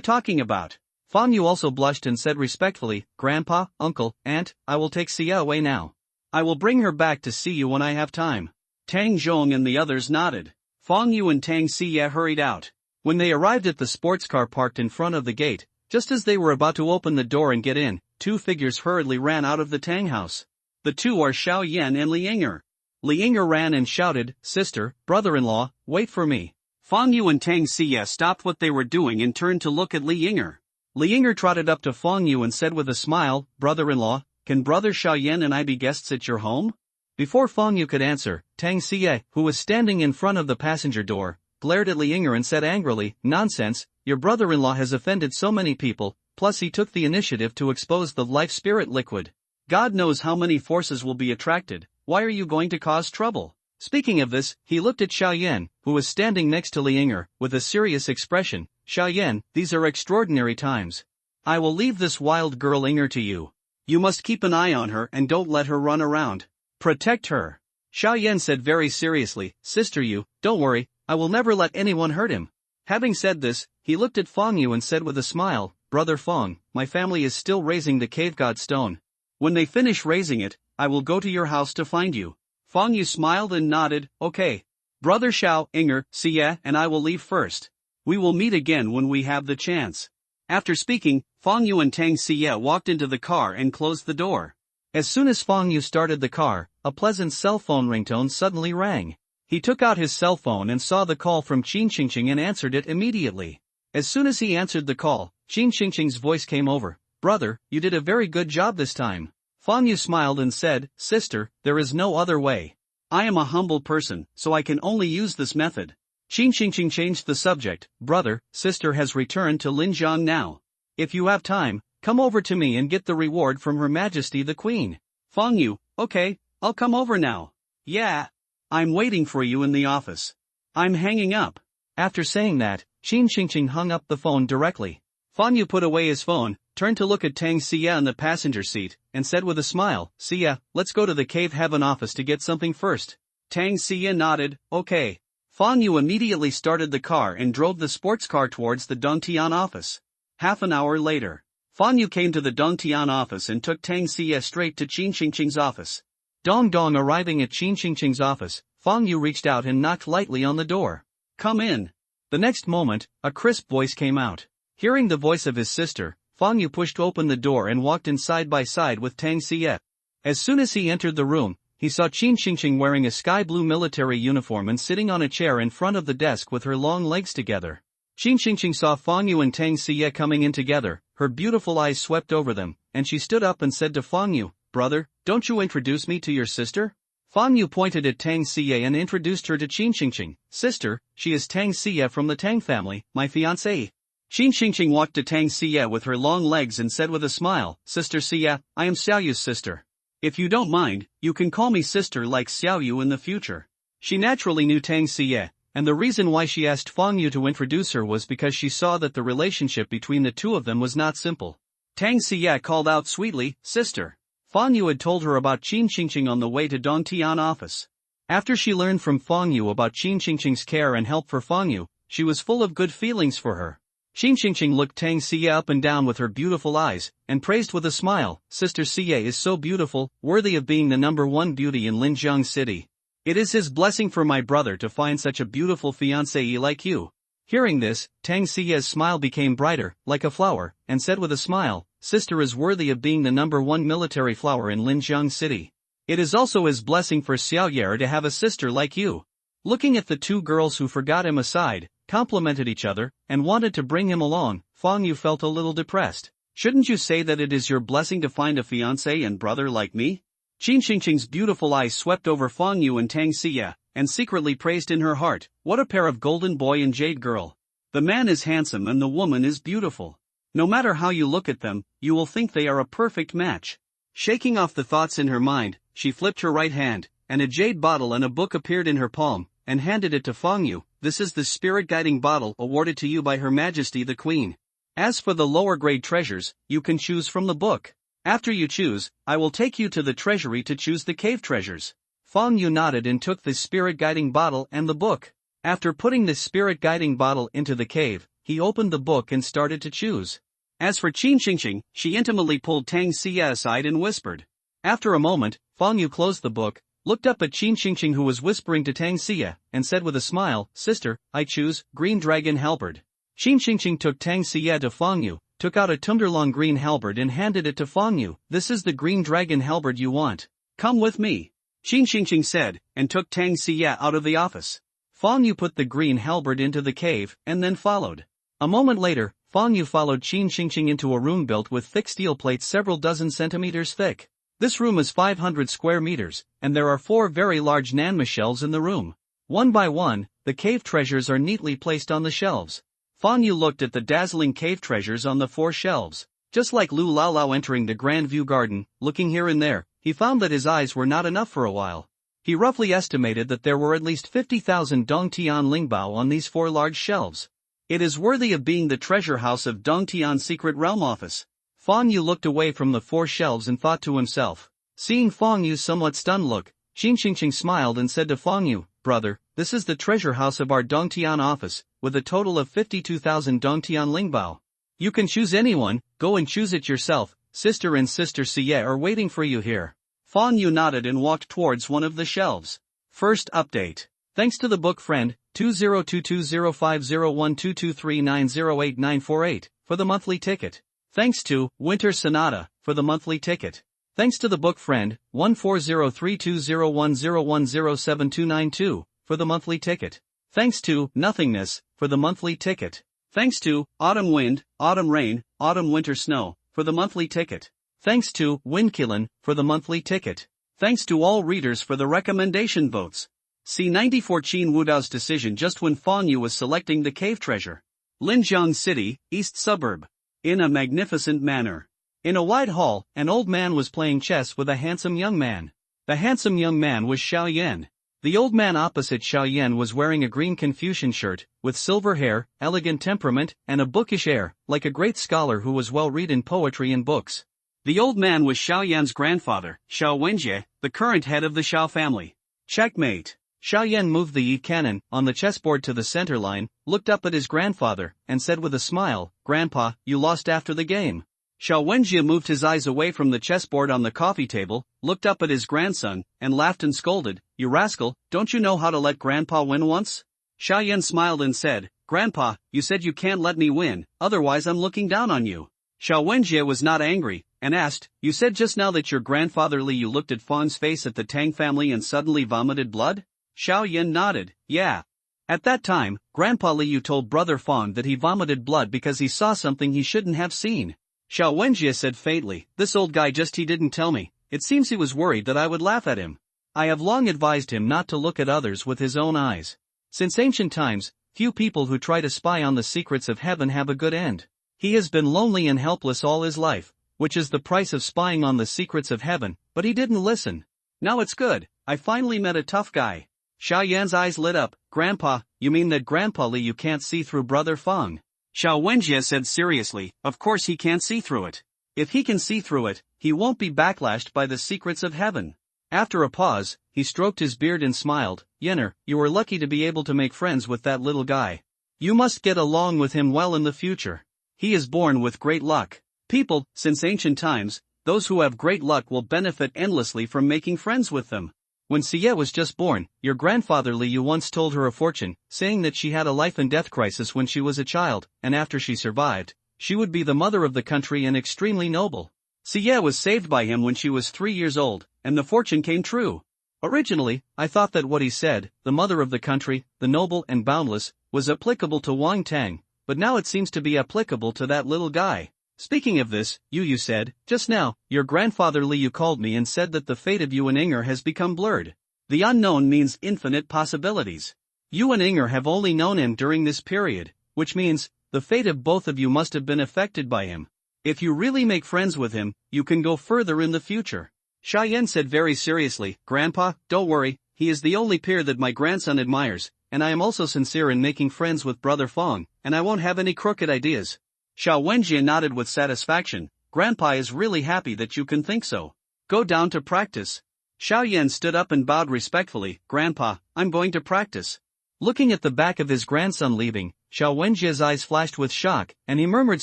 talking about? Fang Yu also blushed and said respectfully, Grandpa, Uncle, Aunt, I will take Xie away now. I will bring her back to see you when I have time. Tang Zhong and the others nodded. Fang Yu and Tang Xie hurried out. When they arrived at the sports car parked in front of the gate, just as they were about to open the door and get in, two figures hurriedly ran out of the Tang house. The two are Xiao Yan and Li Yinger. Li Yinger ran and shouted, Sister, brother-in-law, wait for me. Fang Yu and Tang Xie stopped what they were doing and turned to look at Li Yinger. Li Yinger trotted up to Fang Yu and said with a smile, Brother-in-law, can brother Xiao Yan and I be guests at your home? Before Fang Yu could answer, Tang Xie, who was standing in front of the passenger door, glared at Li Yinger and said angrily, Nonsense, your brother-in-law has offended so many people, plus he took the initiative to expose the life spirit liquid. God knows how many forces will be attracted, why are you going to cause trouble? Speaking of this, he looked at Xiao Yan, who was standing next to Li Yinger, with a serious expression, Xiao Yan, these are extraordinary times. I will leave this wild girl Yinger to you. You must keep an eye on her and don't let her run around. Protect her. Xiao Yan said very seriously, Sister Yu, don't worry, I will never let anyone hurt him. Having said this, he looked at Fang Yu and said with a smile, Brother Fang, my family is still raising the cave god stone. When they finish raising it, I will go to your house to find you. Fang Yu smiled and nodded, okay. Brother Xiao, Yinger, Xie and I will leave first. We will meet again when we have the chance. After speaking, Fang Yu and Tang Xie walked into the car and closed the door. As soon as Fang Yu started the car, a pleasant cell phone ringtone suddenly rang. He took out his cell phone and saw the call from Qin Xingqing and answered it immediately. As soon as he answered the call, Qin Xingqing's voice came over. Brother, you did a very good job this time. Fang Yu smiled and said, Sister, there is no other way. I am a humble person, so I can only use this method. Qin Xingqing changed the subject. Brother, sister has returned to Linjiang now. If you have time, come over to me and get the reward from Her Majesty the Queen. Fang Yu, okay, I'll come over now. Yeah. I'm waiting for you in the office. I'm hanging up. After saying that, Qin Xingqing hung up the phone directly. Fang Yu put away his phone, turned to look at Tang Xie in the passenger seat, and said with a smile, Xie, let's go to the Cave Heaven office to get something first. Tang Xie nodded, okay. Fang Yu immediately started the car and drove the sports car towards the Dongtian office. Half an hour later. Fang Yu came to the Dongtian office and took Tang Xie straight to Qin Xingqing's office. Dong arriving at Qin Xingqing's office, Fang Yu reached out and knocked lightly on the door. "Come in." The next moment, a crisp voice came out. Hearing the voice of his sister, Fang Yu pushed open the door and walked in side by side with Tang Xie. As soon as he entered the room, he saw Qin Xingqing wearing a sky blue military uniform and sitting on a chair in front of the desk with her long legs together. Qin Xingqing saw Fang Yu and Tang Xie coming in together, her beautiful eyes swept over them, and she stood up and said to Fang Yu, "Brother, don't you introduce me to your sister?" Fang Yu pointed at Tang Xie and introduced her to Qin Xingqing. "Sister, she is Tang Xie from the Tang family, my fiancée." Qin Xingqing walked to Tang Xie with her long legs and said with a smile, "Sister Xie, I am Xiao Yu's sister. If you don't mind, you can call me sister like Xiao Yu in the future." She naturally knew Tang Xie, and the reason why she asked Fang Yu to introduce her was because she saw that the relationship between the two of them was not simple. Tang Xie called out sweetly, "Sister." Fang Yu had told her about Qin Xingqing on the way to Dongtian office. After she learned from Fang Yu about Qin Xingqing's care and help for Fang Yu, she was full of good feelings for her. Qin Xingqing looked Tang Xie up and down with her beautiful eyes, and praised with a smile, "Sister Xie is so beautiful, worthy of being the #1 beauty in Linjiang City. It is his blessing for my brother to find such a beautiful fiancée like you." Hearing this, Tang Xie's smile became brighter, like a flower, and said with a smile, "Sister is worthy of being the #1 military flower in Linjiang City. It is also his blessing for Xiao Yer to have a sister like you." Looking at the two girls who forgot him aside, complimented each other, and wanted to bring him along, Fang Yu felt a little depressed. "Shouldn't you say that it is your blessing to find a fiancé and brother like me?" Qin Xingqing's beautiful eyes swept over Fang Yu and Tang Xie, and secretly praised in her heart, "What a pair of golden boy and jade girl. The man is handsome and the woman is beautiful. No matter how you look at them, you will think they are a perfect match." Shaking off the thoughts in her mind, she flipped her right hand, and a jade bottle and a book appeared in her palm, and handed it to Fang Yu. "This is the spirit-guiding bottle awarded to you by Her Majesty the Queen. As for the lower-grade treasures, you can choose from the book. After you choose, I will take you to the treasury to choose the cave treasures." Fang Yu nodded and took the spirit-guiding bottle and the book. After putting the spirit-guiding bottle into the cave, he opened the book and started to choose. As for Qin Xingqing, she intimately pulled Tang Xie aside and whispered. After a moment, Fang Yu closed the book, looked up at Qin Xingqing who was whispering to Tang Xie, and said with a smile, "Sister, I choose Green Dragon Halberd." Qin Xingqing took Tang Xie to Fang Yu, took out a Tunderlong green halberd and handed it to Fang Yu. "This is the Green Dragon Halberd you want. Come with me," Qin Xingqing said, and took Tang Xie out of the office. Fang Yu put the green halberd into the cave, and then followed. A moment later, Fang Yu followed Qin Xingqing into a room built with thick steel plates several dozen centimeters thick. This room is 500 square meters, and there are 4 very large Nanma shelves in the room. One by one, the cave treasures are neatly placed on the shelves. Fang Yu looked at the dazzling cave treasures on the 4 shelves. Just like Lu Laolao entering the Grand View Garden, looking here and there, he found that his eyes were not enough for a while. He roughly estimated that there were at least 50,000 Dongtian Lingbao on these 4 large shelves. It is worthy of being the treasure house of Dongtian Secret Realm Office. Fang Yu looked away from the 4 shelves and thought to himself. Seeing Fang Yu's somewhat stunned look, Qin Xingqing smiled and said to Fang Yu, "Brother, this is the treasure house of our Dongtian office, with a total of 52,000 Dongtian Lingbao. You can choose anyone, go and choose it yourself. Sister and Sister Xie are waiting for you here." Fang Yu nodded and walked towards one of the shelves. First update. Thanks to the book friend, 2022050122390898, for the monthly ticket. Thanks to Winter Sonata, for the monthly ticket. Thanks to the book friend, 1403201010722, for the monthly ticket. Thanks to Nothingness, for the monthly ticket. Thanks to Autumn Wind, Autumn Rain, Autumn Winter Snow, for the monthly ticket. Thanks to Windkillen, for the monthly ticket. Thanks to all readers for the recommendation votes. C94 Qin Wudao's decision just when Fang Yu was selecting the cave treasure. Linjiang City, East Suburb. In a magnificent manner. In a wide hall, an old man was playing chess with a handsome young man. The handsome young man was Xiao Yan. The old man opposite Xiao Yan was wearing a green Confucian shirt, with silver hair, elegant temperament, and a bookish air, like a great scholar who was well read in poetry and books. The old man was Xiao Yan's grandfather, Xiao Wenjie, the current head of the Xiao family. Checkmate. Xiao Yan moved the yi cannon on the chessboard to the center line, looked up at his grandfather, and said with a smile, "Grandpa, you lost after the game." Xiao Wenjie moved his eyes away from the chessboard on the coffee table, looked up at his grandson, and laughed and scolded, "You rascal, don't you know how to let Grandpa win once?" Xiaoyan smiled and said, "Grandpa, you said you can't let me win, otherwise I'm looking down on you." Xiao Wenjie was not angry, and asked, "You said just now that your grandfather Li Yu looked at Fang's face at the Tang family and suddenly vomited blood?" Xiaoyan nodded, "Yeah. At that time, Grandpa Li Yu told Brother Fang that he vomited blood because he saw something he shouldn't have seen." Xiao Wenjie said faintly, "This old guy he didn't tell me. It seems he was worried that I would laugh at him. I have long advised him not to look at others with his own eyes. Since ancient times, few people who try to spy on the secrets of heaven have a good end. He has been lonely and helpless all his life, which is the price of spying on the secrets of heaven, but he didn't listen. Now it's good, I finally met a tough guy." Xiao Yan's eyes lit up, "Grandpa, you mean that Grandpa Li Yu can't see through Brother Fang?" Xiao Wenjie said seriously, "Of course he can't see through it. If he can see through it, he won't be backlashed by the secrets of heaven." After a pause, he stroked his beard and smiled, "Yenner, you are lucky to be able to make friends with that little guy. You must get along with him well in the future. He is born with great luck. People, since ancient times, those who have great luck will benefit endlessly from making friends with them. When Xie was just born, your grandfather Li Yu once told her a fortune, saying that she had a life and death crisis when she was a child, and after she survived, she would be the mother of the country and extremely noble. Xie was saved by him when she was 3 years old, and the fortune came true. Originally, I thought that what he said, the mother of the country, the noble and boundless, was applicable to Wang Tang, but now it seems to be applicable to that little guy. Speaking of this, Yu said, just now, your grandfather Li Yu called me and said that the fate of you and Inger has become blurred. The unknown means infinite possibilities. You and Inger have only known him during this period, which means, the fate of both of you must have been affected by him. If you really make friends with him, you can go further in the future." Xiaoyan said very seriously, "Grandpa, don't worry, he is the only peer that my grandson admires, and I am also sincere in making friends with Brother Fang, and I won't have any crooked ideas." Xiao Wenjie nodded with satisfaction, "Grandpa is really happy that you can think so. Go down to practice." Xiaoyan stood up and bowed respectfully, "Grandpa, I'm going to practice." Looking at the back of his grandson leaving, Xiao Wenjie's eyes flashed with shock, and he murmured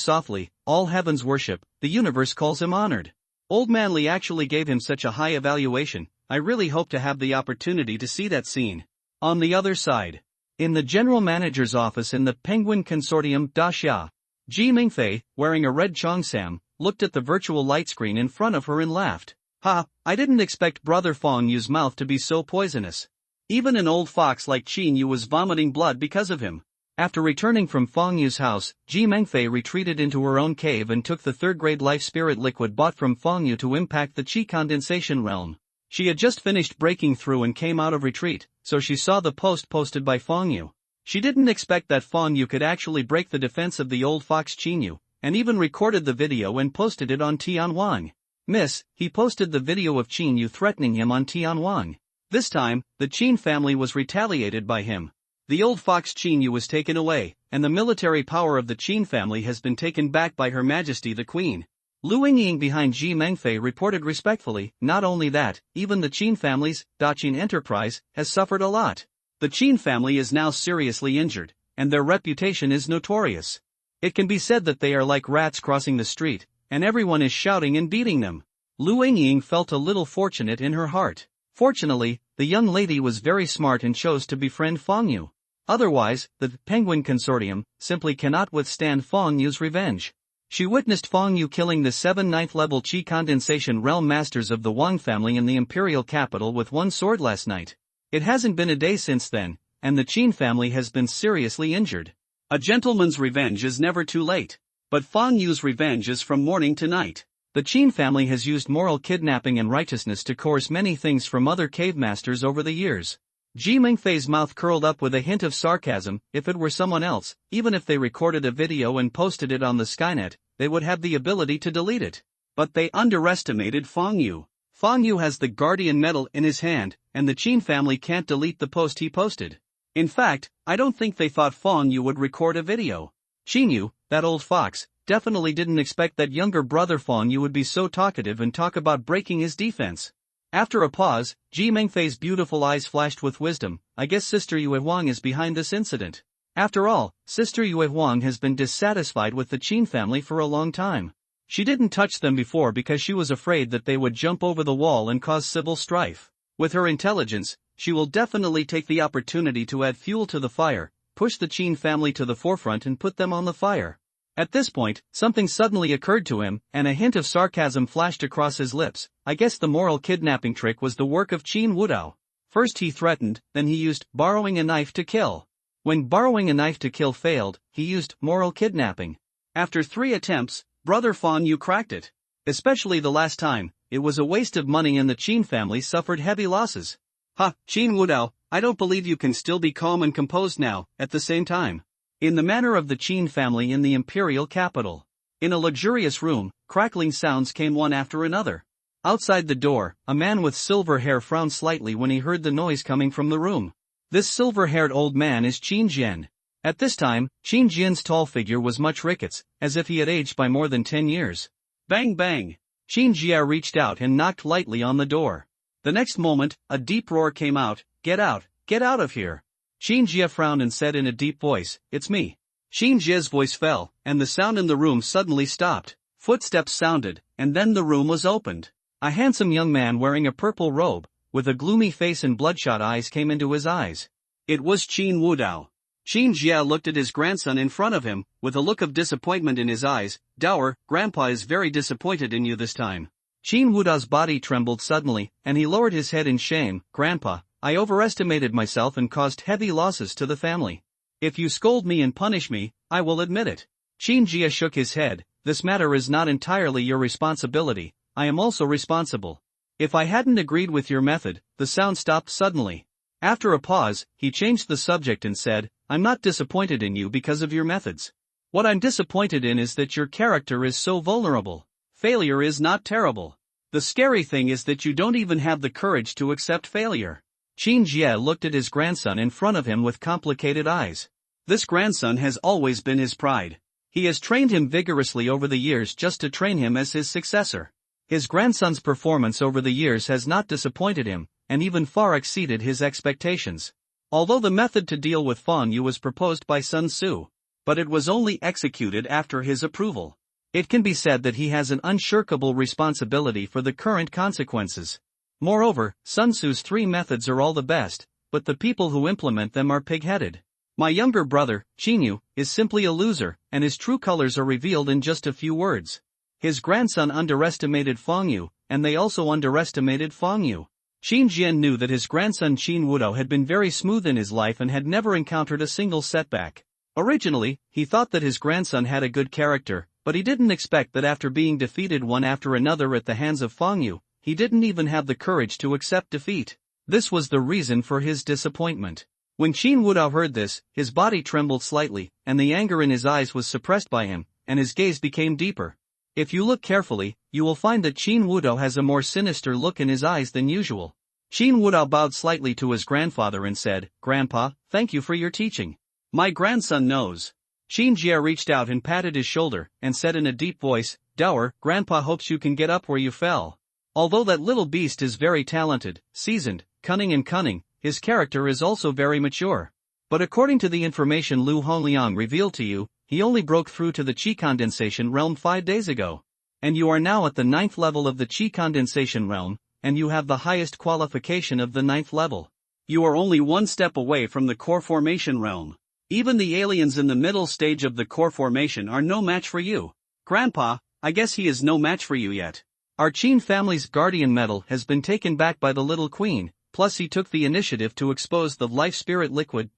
softly, "All heavens worship, the universe calls him honored. Old man Li actually gave him such a high evaluation. I really hope to have the opportunity to see that scene." On the other side, in the general manager's office in the Penguin Consortium Daxia, Ji Mingfei, wearing a red cheongsam, looked at the virtual light screen in front of her and laughed. "Ha, I didn't expect Brother Fang Yu's mouth to be so poisonous. Even an old fox like Qin Yu was vomiting blood because of him." After returning from Fang Yu's house, Ji Mengfei retreated into her own cave and took the third-grade life spirit liquid bought from Fang Yu to impact the Qi condensation realm. She had just finished breaking through and came out of retreat, so she saw the post posted by Fang Yu. She didn't expect that Fang Yu could actually break the defense of the old fox Qin Yu, and even recorded the video and posted it on Tianwang. "Miss, he posted the video of Qin Yu threatening him on Tianwang. This time, the Qin family was retaliated by him. The old fox Qin Yu was taken away, and the military power of the Qin family has been taken back by Her Majesty the Queen." Lu Yingying behind Ji Mengfei reported respectfully, "Not only that, even the Qin family's, Daqin Enterprise, has suffered a lot. The Qin family is now seriously injured, and their reputation is notorious. It can be said that they are like rats crossing the street, and everyone is shouting and beating them." Lu Yingying felt a little fortunate in her heart. Fortunately, the young lady was very smart and chose to befriend Fang Yu. Otherwise, the Penguin Consortium simply cannot withstand Fang Yu's revenge. She witnessed Fang Yu killing the 7 ninth-level Qi condensation realm masters of the Wang family in the imperial capital with one sword last night. It hasn't been a day since then, and the Qin family has been seriously injured. A gentleman's revenge is never too late. But Fang Yu's revenge is from morning to night. The Qin family has used moral kidnapping and righteousness to coerce many things from other cave masters over the years. Ji Mengfei's mouth curled up with a hint of sarcasm. If it were someone else, even if they recorded a video and posted it on the Skynet, they would have the ability to delete it. But they underestimated Fang Yu. Fang Yu has the Guardian Medal in his hand, and the Qin family can't delete the post he posted. In fact, I don't think they thought Fang Yu would record a video. Qin Yu, that old fox, definitely didn't expect that younger brother Fang Yu would be so talkative and talk about breaking his defense. After a pause, Ji Mengfei's beautiful eyes flashed with wisdom. "I guess Sister Yue Huang is behind this incident. After all, Sister Yue Huang has been dissatisfied with the Qin family for a long time. She didn't touch them before because she was afraid that they would jump over the wall and cause civil strife. With her intelligence, she will definitely take the opportunity to add fuel to the fire, push the Qin family to the forefront and put them on the fire. At this point, something suddenly occurred to him, and a hint of sarcasm flashed across his lips. I guess the moral kidnapping trick was the work of Qin Wudao. First he threatened, then he used borrowing a knife to kill. When borrowing a knife to kill failed, he used moral kidnapping. After 3 attempts, Brother Fan Yu cracked it. Especially the last time, it was a waste of money and the Qin family suffered heavy losses. Ha, Qin Wudao, I don't believe you can still be calm and composed now, at the same time. In the manner of the Qin family in the imperial capital. In a luxurious room, crackling sounds came one after another. Outside the door, a man with silver hair frowned slightly when he heard the noise coming from the room. This silver-haired old man is Qin Jian. At this time, Qin Jian's tall figure was much rickets, as if he had aged by more than 10 years. Bang bang! Qin Jia reached out and knocked lightly on the door. The next moment, a deep roar came out, get out of here. Qin Jia frowned and said in a deep voice, it's me. Qin Jia's voice fell, and the sound in the room suddenly stopped. Footsteps sounded, and then the room was opened. A handsome young man wearing a purple robe, with a gloomy face and bloodshot eyes came into his eyes. It was Qin Wudao. Qin Jia looked at his grandson in front of him, with a look of disappointment in his eyes. Dour, Grandpa is very disappointed in you this time. Qin Wudao's body trembled suddenly, and he lowered his head in shame. Grandpa, I overestimated myself and caused heavy losses to the family. If you scold me and punish me, I will admit it. Qin Jia shook his head. This matter is not entirely your responsibility, I am also responsible. If I hadn't agreed with your method, the sound stopped suddenly. After a pause, he changed the subject and said, I'm not disappointed in you because of your methods. What I'm disappointed in is that your character is so vulnerable. Failure is not terrible. The scary thing is that you don't even have the courage to accept failure. Qin Jia looked at his grandson in front of him with complicated eyes. This grandson has always been his pride. He has trained him vigorously over the years just to train him as his successor. His grandson's performance over the years has not disappointed him, and even far exceeded his expectations. Although the method to deal with Fan Yu was proposed by Sun Tzu, but it was only executed after his approval. It can be said that he has an unshirkable responsibility for the current consequences. Moreover, Sun Tzu's 3 methods are all the best, but the people who implement them are pig-headed. My younger brother, Qin Yu, is simply a loser, and his true colors are revealed in just a few words. His grandson underestimated Fan Yu, and they also underestimated Fan Yu. Qin Jian knew that his grandson Qin Wudao had been very smooth in his life and had never encountered a single setback. Originally, he thought that his grandson had a good character, but he didn't expect that after being defeated one after another at the hands of Fan Yu, he didn't even have the courage to accept defeat. This was the reason for his disappointment. When Qin Wudao heard this, his body trembled slightly, and the anger in his eyes was suppressed by him, and his gaze became deeper. If you look carefully, you will find that Qin Wudao has a more sinister look in his eyes than usual. Qin Wudao bowed slightly to his grandfather and said, Grandpa, thank you for your teaching. My grandson knows. Qin Jia reached out and patted his shoulder, and said in a deep voice, Dour, Grandpa hopes you can get up where you fell. Although that little beast is very talented, seasoned, cunning, his character is also very mature. But according to the information Lu Hongliang revealed to you, he only broke through to the Qi condensation realm 5 days ago. And you are now at the 9th level of the Qi condensation realm, and you have the highest qualification of the 9th level. You are only 1 step away from the core formation realm. Even the aliens in the middle stage of the core formation are no match for you. Grandpa, I guess he is no match for you yet. Our Qin family's guardian medal has been taken back by the little queen, plus he took the initiative to expose the life spirit liquid.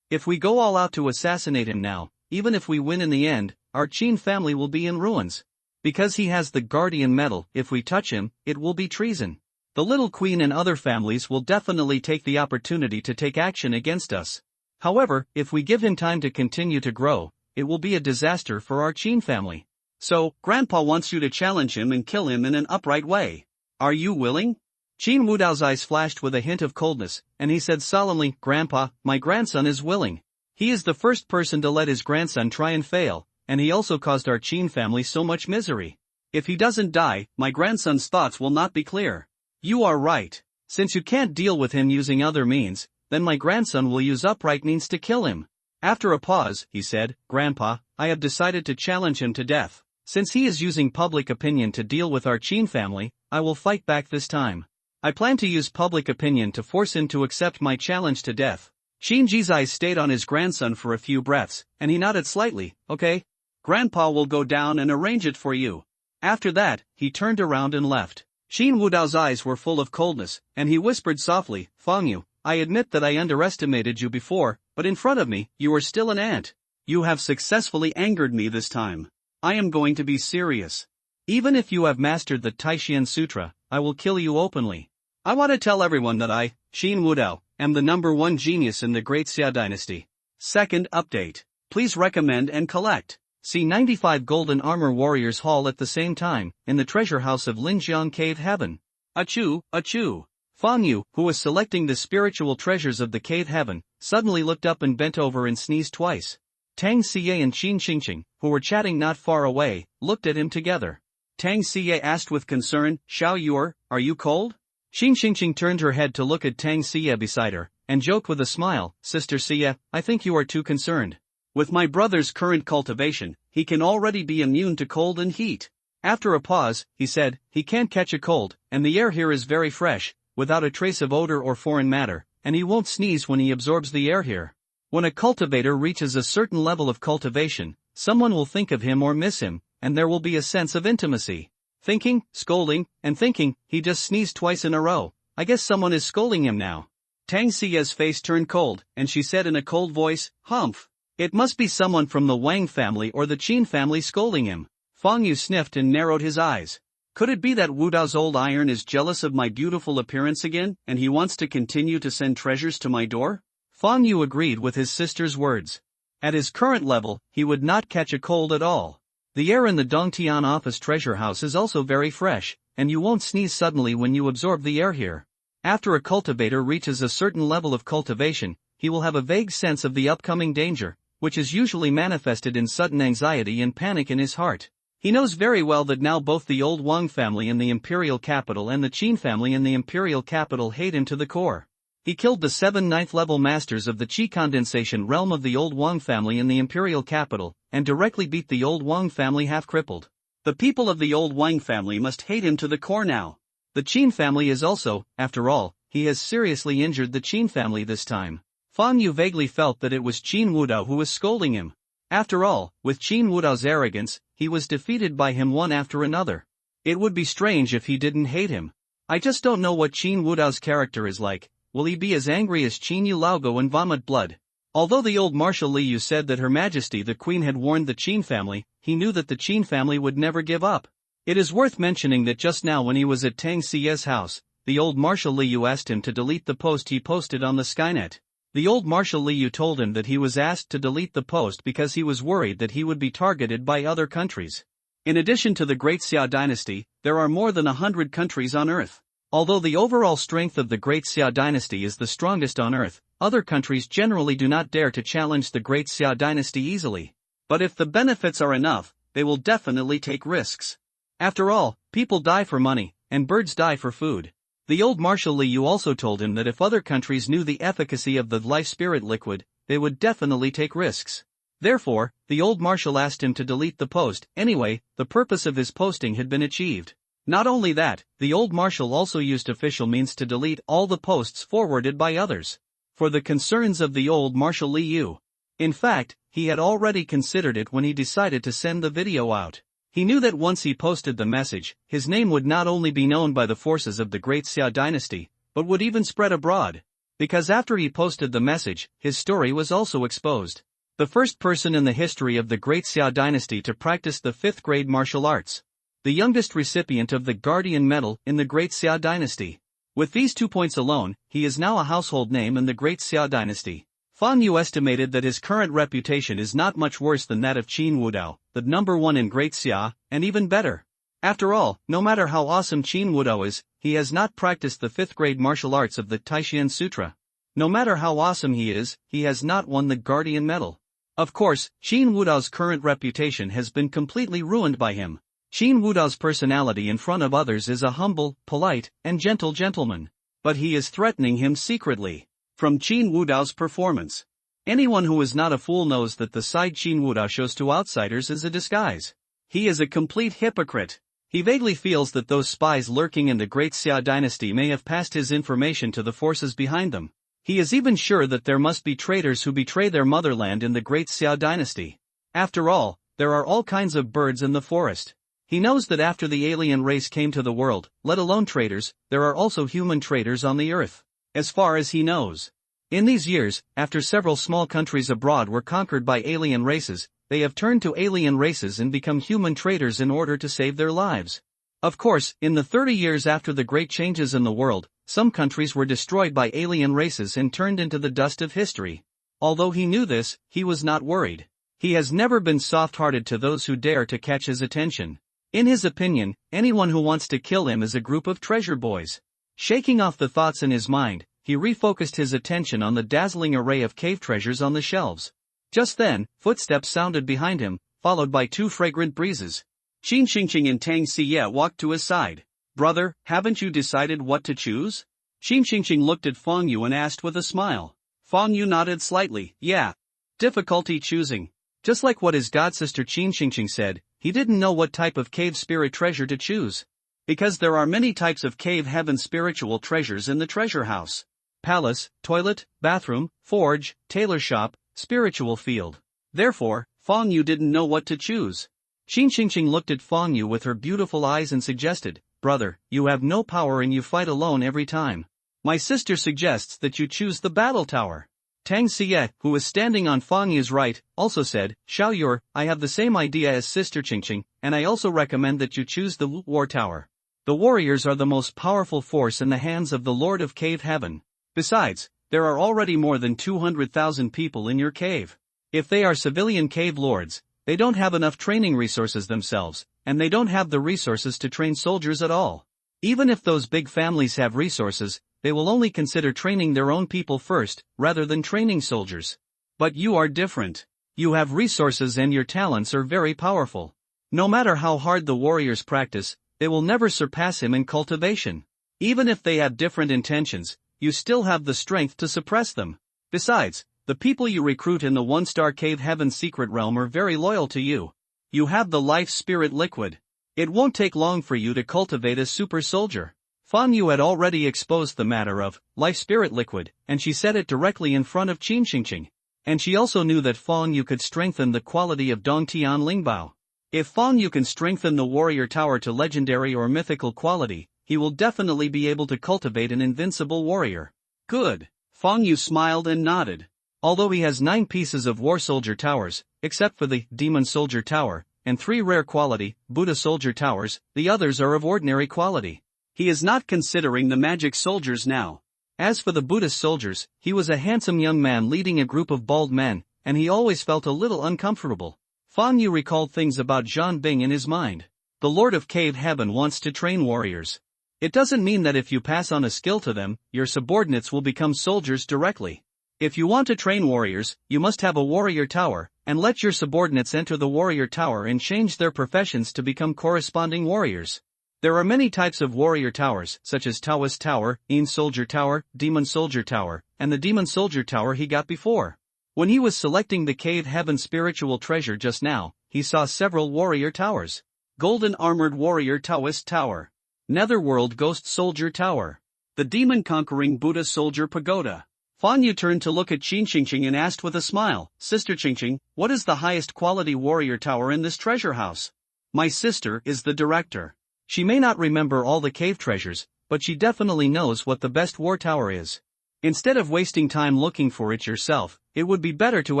If we go all out to assassinate him now, even if we win in the end, our Qin family will be in ruins. Because he has the guardian medal, if we touch him, it will be treason. The little queen and other families will definitely take the opportunity to take action against us. However, if we give him time to continue to grow, it will be a disaster for our Qin family. So, Grandpa wants you to challenge him and kill him in an upright way. Are you willing? Qin Wudao's eyes flashed with a hint of coldness, and he said solemnly, Grandpa, my grandson is willing. He is the first person to let his grandson try and fail, and he also caused our Qin family so much misery. If he doesn't die, my grandson's thoughts will not be clear. You are right. Since you can't deal with him using other means, then my grandson will use upright means to kill him. After a pause, he said, Grandpa, I have decided to challenge him to death. Since he is using public opinion to deal with our Qin family, I will fight back this time. I plan to use public opinion to force him to accept my challenge to death. Qin Ji's eyes stayed on his grandson for a few breaths, and he nodded slightly. Okay. Grandpa will go down and arrange it for you. After that, he turned around and left. Qin Wudao's eyes were full of coldness, and he whispered softly, Fang Yu, I admit that I underestimated you before, but in front of me, you are still an ant. You have successfully angered me this time. I am going to be serious. Even if you have mastered the Taishan Sutra, I will kill you openly. I want to tell everyone that I, Qin Wudao, am the #1 genius in the Great Xia dynasty. Second update. Please recommend and collect. See 95 Golden Armor Warriors Hall at the same time, in the treasure house of Linjiang Cave Heaven. Achoo, achoo. Fang Yu, who was selecting the spiritual treasures of the Cave Heaven, suddenly looked up and bent over and sneezed twice. Tang Siye and Qin Qingqing, who were chatting not far away, looked at him together. Tang Siye asked with concern, Xiao Yuer, are you cold? Qin Qingqing turned her head to look at Tang Siye beside her, and joked with a smile, Sister Siye, I think you are too concerned. With my brother's current cultivation, he can already be immune to cold and heat. After a pause, he said, he can't catch a cold, and the air here is very fresh, without a trace of odor or foreign matter, and he won't sneeze when he absorbs the air here. When a cultivator reaches a certain level of cultivation, someone will think of him or miss him, and there will be a sense of intimacy. Thinking, scolding, and thinking, he just sneezed twice in a row. I guess someone is scolding him now. Tang Siye's face turned cold, and she said in a cold voice, Humph. It must be someone from the Wang family or the Qin family scolding him. Fang Yu sniffed and narrowed his eyes. Could it be that Wudao's old iron is jealous of my beautiful appearance again, and he wants to continue to send treasures to my door? Fang Yu agreed with his sister's words. At his current level, he would not catch a cold at all. The air in the Dongtian office treasure house is also very fresh, and you won't sneeze suddenly when you absorb the air here. After a cultivator reaches a certain level of cultivation, he will have a vague sense of the upcoming danger, which is usually manifested in sudden anxiety and panic in his heart. He knows very well that now both the old Wang family in the imperial capital and the Qin family in the imperial capital hate him to the core. He killed the 7 ninth-level masters of the Qi condensation realm of the old Wang family in the imperial capital, and directly beat the old Wang family half-crippled. The people of the old Wang family must hate him to the core now. The Qin family is also, after all, he has seriously injured the Qin family this time. Fang Yu vaguely felt that it was Qin Wudao who was scolding him. After all, with Qin Wudao's arrogance, he was defeated by him one after another. It would be strange if he didn't hate him. I just don't know what Qin Wudao's character is like. Will he be as angry as Qin Yu Laogo and vomit blood? Although the old Marshal Li Yu said that Her Majesty the Queen had warned the Qin family, he knew that the Qin family would never give up. It is worth mentioning that just now when he was at Tang Siye's house, the old Marshal Li Yu asked him to delete the post he posted on the Skynet. The old Marshal Li Yu told him that he was asked to delete the post because he was worried that he would be targeted by other countries. In addition to the Great Xia dynasty, there are more than 100 countries on Earth. Although the overall strength of the Great Xia dynasty is the strongest on Earth, other countries generally do not dare to challenge the Great Xia dynasty easily. But if the benefits are enough, they will definitely take risks. After all, people die for money, and birds die for food. The old Marshal Li Yu also told him that if other countries knew the efficacy of the life spirit liquid, they would definitely take risks. Therefore, the old Marshal asked him to delete the post. Anyway, the purpose of his posting had been achieved. Not only that, the old Marshal also used official means to delete all the posts forwarded by others. For the concerns of the old Marshal Li Yu. In fact, he had already considered it when he decided to send the video out. He knew that once he posted the message, his name would not only be known by the forces of the Great Xia dynasty, but would even spread abroad. Because after he posted the message, his story was also exposed. The first person in the history of the Great Xia dynasty to practice the 5th grade martial arts. The youngest recipient of the Guardian Medal in the Great Xia dynasty. With these 2 points alone, he is now a household name in the Great Xia dynasty. Fang Yu estimated that his current reputation is not much worse than that of Qin Wudao, the #1 in Great Xia, and even better. After all, no matter how awesome Qin Wudao is, he has not practiced the 5th grade martial arts of the Taishan Sutra. No matter how awesome he is, he has not won the Guardian Medal. Of course, Qin Wudao's current reputation has been completely ruined by him. Qin Wudao's personality in front of others is a humble, polite, and gentle gentleman. But he is threatening him secretly. From Qin Wudao's performance. Anyone who is not a fool knows that the side Qin Wudao shows to outsiders is a disguise. He is a complete hypocrite. He vaguely feels that those spies lurking in the Great Xia dynasty may have passed his information to the forces behind them. He is even sure that there must be traitors who betray their motherland in the Great Xia dynasty. After all, there are all kinds of birds in the forest. He knows that after the alien race came to the world, let alone traitors, there are also human traitors on the earth. As far as he knows. In these years, after several small countries abroad were conquered by alien races, they have turned to alien races and become human traitors in order to save their lives. Of course, in the 30 years after the great changes in the world, some countries were destroyed by alien races and turned into the dust of history. Although he knew this, he was not worried. He has never been soft-hearted to those who dare to catch his attention. In his opinion, anyone who wants to kill him is a group of treasure boys. Shaking off the thoughts in his mind, he refocused his attention on the dazzling array of cave treasures on the shelves. Just then, footsteps sounded behind him, followed by two fragrant breezes. Qin Xingqing and Tang Xie walked to his side. "Brother, haven't you decided what to choose?" Qin Xingqing looked at Fang Yu and asked with a smile. Fang Yu nodded slightly. "Yeah. Difficulty choosing." Just like what his godsister Qin Xingqing said, he didn't know what type of cave spirit treasure to choose. Because there are many types of cave heaven spiritual treasures in the treasure house. Palace, toilet, bathroom, forge, tailor shop, spiritual field. Therefore, Fang Yu didn't know what to choose. Qin Xingqing looked at Fang Yu with her beautiful eyes and suggested, "Brother, you have no power and you fight alone every time. My sister suggests that you choose the battle tower." Tang Xie, who was standing on Fang Yu's right, also said, "Xiao Yur, I have the same idea as Sister Qingqing, and I also recommend that you choose the war tower. The warriors are the most powerful force in the hands of the Lord of Cave Heaven. Besides, there are already more than 200,000 people in your cave. If they are civilian cave lords, they don't have enough training resources themselves, and they don't have the resources to train soldiers at all. Even if those big families have resources, they will only consider training their own people first, rather than training soldiers. But you are different. You have resources and your talents are very powerful. No matter how hard the warriors practice, they will never surpass him in cultivation. Even if they have different intentions, you still have the strength to suppress them. Besides, the people you recruit in the one-star Cave Heaven secret realm are very loyal to you. You have the life spirit liquid. It won't take long for you to cultivate a super soldier." Fang Yu had already exposed the matter of life spirit liquid, and she said it directly in front of Qin Xingqing. And she also knew that Fang Yu could strengthen the quality of Dongtian Lingbao. If Fang Yu can strengthen the warrior tower to legendary or mythical quality, he will definitely be able to cultivate an invincible warrior. "Good." Fang Yu smiled and nodded. Although he has 9 pieces of war soldier towers, except for the demon soldier tower, and 3 rare quality Buddha soldier towers, the others are of ordinary quality. He is not considering the magic soldiers now. As for the Buddhist soldiers, he was a handsome young man leading a group of bald men, and he always felt a little uncomfortable. Fang Yu recalled things about Zhan Bing in his mind. The Lord of Cave Heaven wants to train warriors. It doesn't mean that if you pass on a skill to them, your subordinates will become soldiers directly. If you want to train warriors, you must have a warrior tower, and let your subordinates enter the warrior tower and change their professions to become corresponding warriors. There are many types of warrior towers, such as Taoist Tower, Yin Soldier Tower, Demon Soldier Tower, and the Demon Soldier Tower he got before. When he was selecting the Cave Heaven spiritual treasure just now, he saw several warrior towers. Golden Armored Warrior Taoist Tower. Netherworld Ghost Soldier Tower. The Demon Conquering Buddha Soldier Pagoda. Fang Yu turned to look at Qin Xingqing and asked with a smile, "Sister Qingqing, what is the highest quality warrior tower in this treasure house?" "My sister is the director. She may not remember all the cave treasures, but she definitely knows what the best war tower is. Instead of wasting time looking for it yourself, it would be better to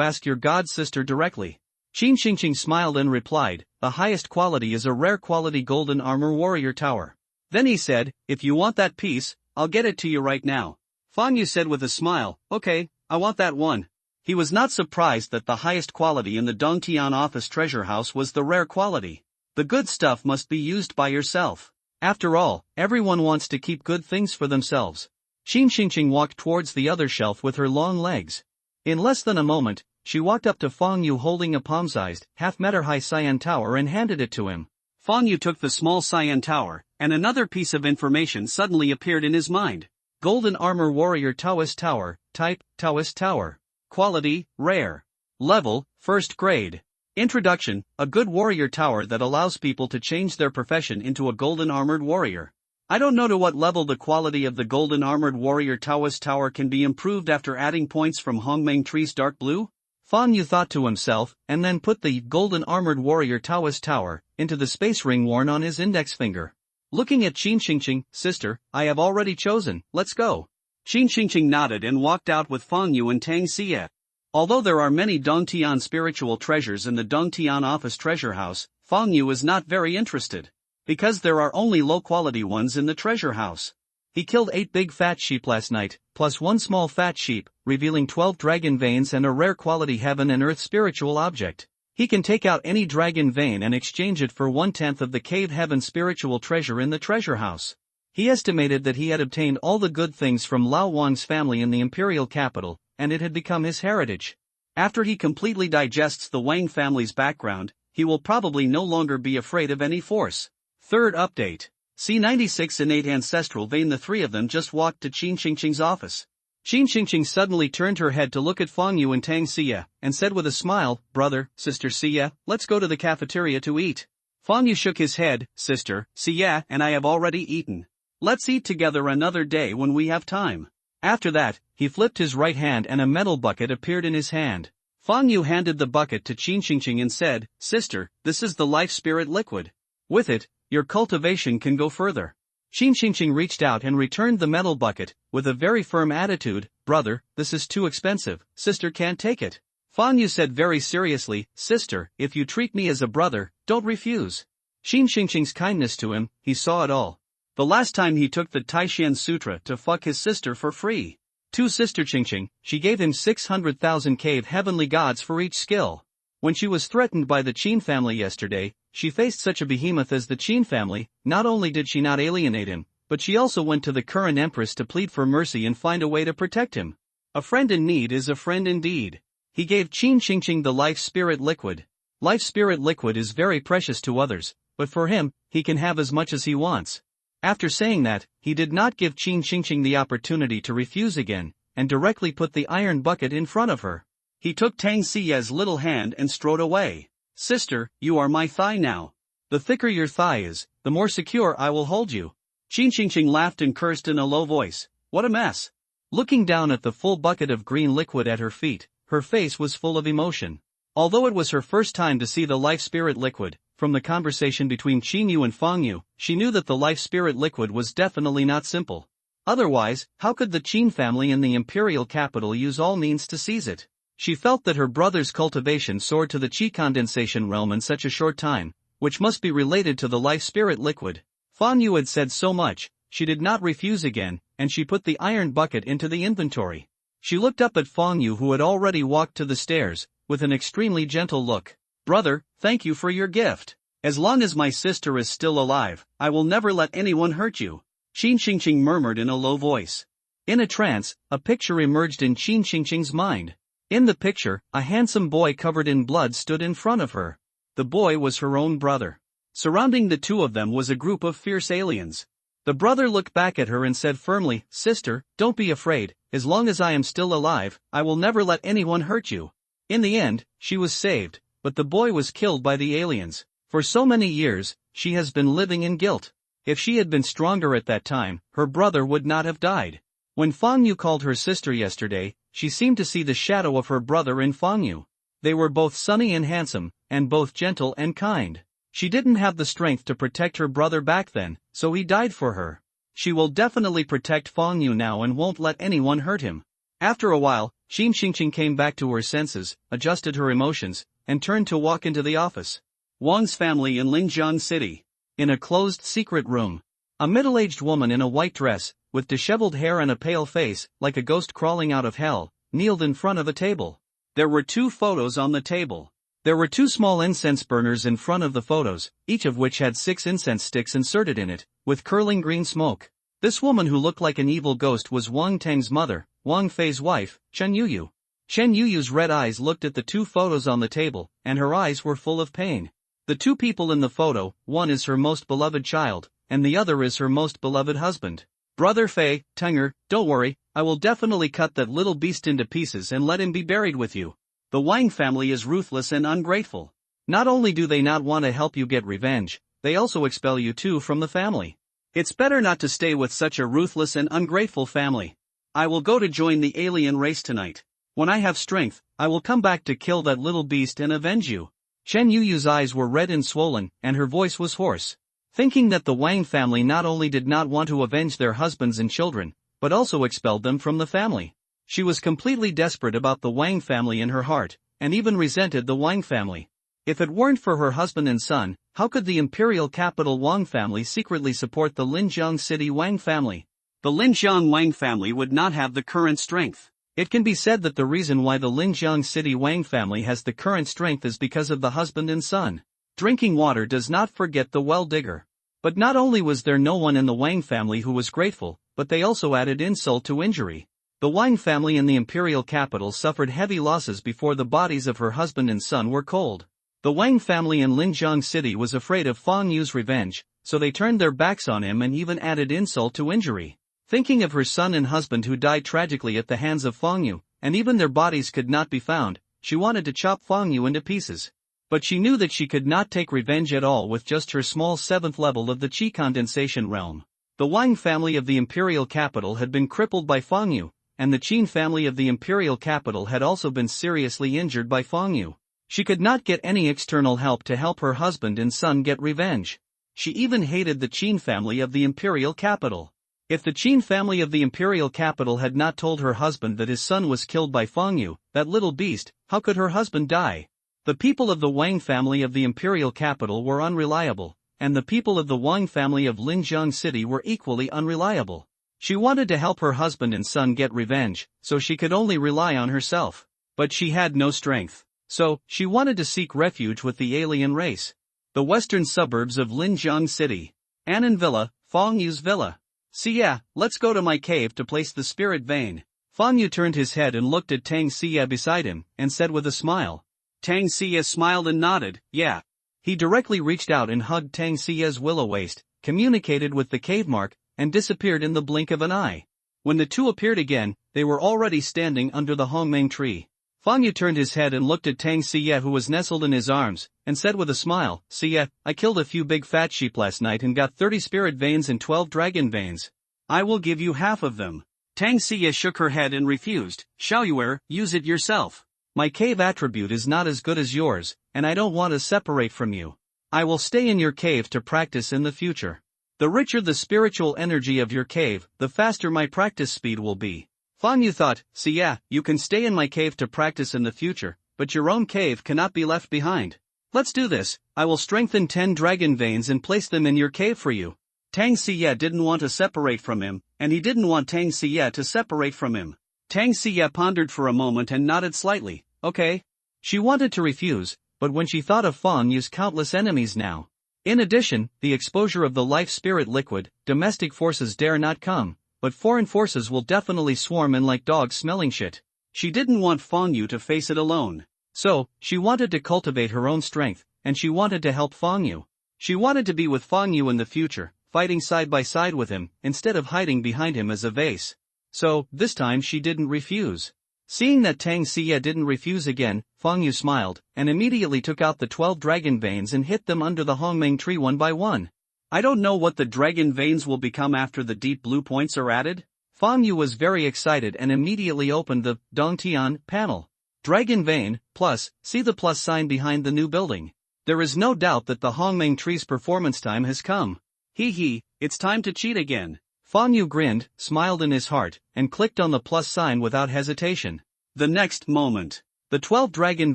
ask your god sister directly." Qin Xingqing smiled and replied, "The highest quality is a rare quality golden armor warrior tower." Then he said, "If you want that piece, I'll get it to you right now." Fang Yu said with a smile, "Okay, I want that one." He was not surprised that the highest quality in the Dongtian office treasure house was the rare quality. The good stuff must be used by yourself. After all, everyone wants to keep good things for themselves. Qin Xingqing walked towards the other shelf with her long legs. In less than a moment, she walked up to Fang Yu holding a palm-sized, half-meter-high cyan tower and handed it to him. Fang Yu took the small cyan tower, and another piece of information suddenly appeared in his mind. Golden Armor Warrior Taoist Tower, type, Taoist Tower. Quality, rare. Level, 1st grade. Introduction: a good warrior tower that allows people to change their profession into a golden armored warrior. I don't know to what level the quality of the golden armored warrior Taoist tower can be improved after adding points from Hongmeng Tree's dark blue. Fang Yu thought to himself, and then put the golden armored warrior Taoist tower into the space ring worn on his index finger. Looking at Qin Xingqing, sister, I have already chosen, let's go. Qin Xingqing nodded and walked out with Fang Yu and Tang Xie. Although there are many Dongtian spiritual treasures in the Dongtian office treasure house, Fang Yu is not very interested. Because there are only low-quality ones in the treasure house. He killed 8 big fat sheep last night, plus 1 small fat sheep, revealing 12 dragon veins and a rare quality heaven and earth spiritual object. He can take out any dragon vein and exchange it for 1/10 of the cave heaven spiritual treasure in the treasure house. He estimated that he had obtained all the good things from Lao Wang's family in the imperial capital, and it had become his heritage. After he completely digests the Wang family's background, he will probably no longer be afraid of any force. Third update. C96 innate ancestral vein. The 3 of them just walked to Qin Xingqing's office. Qin Xingqing suddenly turned her head to look at Fang Yu and Tang Xie, and said with a smile, brother, sister Xie, let's go to the cafeteria to eat. Fang Yu shook his head, sister, Xie and I have already eaten. Let's eat together another day when we have time. After that, he flipped his right hand and a metal bucket appeared in his hand. Fang Yu handed the bucket to Qin Xingqing and said, sister, this is the life spirit liquid. With it, your cultivation can go further. Qin Xingqing reached out and returned the metal bucket, with a very firm attitude, brother, this is too expensive, sister can't take it. Fang Yu said very seriously, sister, if you treat me as a brother, don't refuse. Qin Xingqing's kindness to him, he saw it all. The last time he took the Taishan Sutra to fuck his sister for free. To Sister Qingqing, she gave him 600,000 cave heavenly gods for each skill. When she was threatened by the Qin family yesterday, she faced such a behemoth as the Qin family. Not only did she not alienate him, but she also went to the current empress to plead for mercy and find a way to protect him. A friend in need is a friend indeed. He gave Qin Xingqing the life spirit liquid. Life spirit liquid is very precious to others, but for him, he can have as much as he wants. After saying that, he did not give Qin Xingqing the opportunity to refuse again, and directly put the iron bucket in front of her. He took Tang Xie's little hand and strode away. Sister, you are my thigh now. The thicker your thigh is, the more secure I will hold you. Qin Xingqing laughed and cursed in a low voice. What a mess. Looking down at the full bucket of green liquid at her feet, her face was full of emotion. Although it was her first time to see the life spirit liquid, from the conversation between Qin Yu and Fang Yu, she knew that the life spirit liquid was definitely not simple. Otherwise, how could the Qin family in the imperial capital use all means to seize it? She felt that her brother's cultivation soared to the qi condensation realm in such a short time, which must be related to the life spirit liquid. Fang Yu had said so much, she did not refuse again, and she put the iron bucket into the inventory. She looked up at Fang Yu, who had already walked to the stairs, with an extremely gentle look. Brother, thank you for your gift. As long as my sister is still alive, I will never let anyone hurt you. Qin Xingqing murmured in a low voice. In a trance, a picture emerged in Qin Xingqing's mind. In the picture, a handsome boy covered in blood stood in front of her. The boy was her own brother. Surrounding the two of them was a group of fierce aliens. The brother looked back at her and said firmly, Sister, don't be afraid, as long as I am still alive, I will never let anyone hurt you. In the end, she was saved, but the boy was killed by the aliens. For so many years, she has been living in guilt. If she had been stronger at that time, her brother would not have died. When Fang Yu called her sister yesterday, she seemed to see the shadow of her brother in Fang Yu. They were both sunny and handsome, and both gentle and kind. She didn't have the strength to protect her brother back then, so he died for her. She will definitely protect Fang Yu now and won't let anyone hurt him. After a while, Qin Xingqing came back to her senses, adjusted her emotions, and turned to walk into the office. Wang's family in Lingjiang City. In a closed secret room. A middle-aged woman in a white dress, with disheveled hair and a pale face, like a ghost crawling out of hell, kneeled in front of a table. There were 2 photos on the table. There were 2 small incense burners in front of the photos, each of which had 6 incense sticks inserted in it, with curling green smoke. This woman who looked like an evil ghost was Wang Teng's mother, Wang Fei's wife, Chen Yuyu. Chen Yuyu's red eyes looked at the 2 photos on the table, and her eyes were full of pain. The 2 people in the photo, one is her most beloved child, and the other is her most beloved husband. Brother Fei, Tenger, don't worry, I will definitely cut that little beast into pieces and let him be buried with you. The Wang family is ruthless and ungrateful. Not only do they not want to help you get revenge, they also expel you too from the family. It's better not to stay with such a ruthless and ungrateful family. I will go to join the alien race tonight. When I have strength, I will come back to kill that little beast and avenge you. Chen Yuyu's eyes were red and swollen, and her voice was hoarse. Thinking that the Wang family not only did not want to avenge their husbands and children, but also expelled them from the family. She was completely desperate about the Wang family in her heart, and even resented the Wang family. If it weren't for her husband and son, how could the imperial capital Wang family secretly support the Linjiang City Wang family? The Linjiang Wang family would not have the current strength. It can be said that the reason why the Linjiang City Wang family has the current strength is because of the husband and son. Drinking water does not forget the well digger. But not only was there no one in the Wang family who was grateful, but they also added insult to injury. The Wang family in the imperial capital suffered heavy losses before the bodies of her husband and son were cold. The Wang family in Linjiang City was afraid of Fang Yu's revenge, so they turned their backs on him and even added insult to injury. Thinking of her son and husband who died tragically at the hands of Fang Yu, and even their bodies could not be found, she wanted to chop Fang Yu into pieces. But she knew that she could not take revenge at all with just her small 7th level of the Qi condensation realm. The Wang family of the imperial capital had been crippled by Fang Yu, and the Qin family of the imperial capital had also been seriously injured by Fang Yu. She could not get any external help to help her husband and son get revenge. She even hated the Qin family of the imperial capital. If the Qin family of the imperial capital had not told her husband that his son was killed by Fang Yu, that little beast, how could her husband die? The people of the Wang family of the imperial capital were unreliable, and the people of the Wang family of Linjiang City were equally unreliable. She wanted to help her husband and son get revenge, so she could only rely on herself. But she had no strength. So, she wanted to seek refuge with the alien race. The western suburbs of Linjiang City. Annan Villa, Fang Yu's villa. Xie, let's go to my cave to place the spirit vein. Fang Yu turned his head and looked at Tang Xie beside him, and said with a smile. Tang Xie smiled and nodded, yeah. He directly reached out and hugged Tang Xie's willow waist, communicated with the cave mark, and disappeared in the blink of an eye. When the two appeared again, they were already standing under the Hongmeng tree. Fang Yu turned his head and looked at Tang Xie who was nestled in his arms, and said with a smile, Xie, I killed a few big fat sheep last night and got 30 spirit veins and 12 dragon veins. I will give you half of them. Tang Xie shook her head and refused. Xiaoyuer, use it yourself. My cave attribute is not as good as yours, and I don't want to separate from you. I will stay in your cave to practice in the future. The richer the spiritual energy of your cave, the faster my practice speed will be. Fang Yu thought, Xie, you can stay in my cave to practice in the future, but your own cave cannot be left behind. Let's do this. I will strengthen 10 dragon veins and place them in your cave for you. Tang Xie didn't want to separate from him, and he didn't want Tang Xie to separate from him. Tang Xie pondered for a moment and nodded slightly, okay. She wanted to refuse, but when she thought of Fang Yu's countless enemies now. In addition, the exposure of the life spirit liquid, domestic forces dare not come. But foreign forces will definitely swarm in like dogs smelling shit. She didn't want Fang Yu to face it alone. So, she wanted to cultivate her own strength, and she wanted to help Fang Yu. She wanted to be with Fang Yu in the future, fighting side by side with him, instead of hiding behind him as a vase. So, this time she didn't refuse. Seeing that Tang Xie didn't refuse again, Fang Yu smiled, and immediately took out the 12 dragon veins and hit them under the Hongmeng tree one by one. I don't know what the dragon veins will become after the deep blue points are added. Fang Yu was very excited and immediately opened the Dongtian panel. Dragon vein, plus, see the plus sign behind the new building. There is no doubt that the Hongmeng tree's performance time has come. Hee, it's time to cheat again. Fang Yu grinned, smiled in his heart, and clicked on the plus sign without hesitation. The next moment, the 12 dragon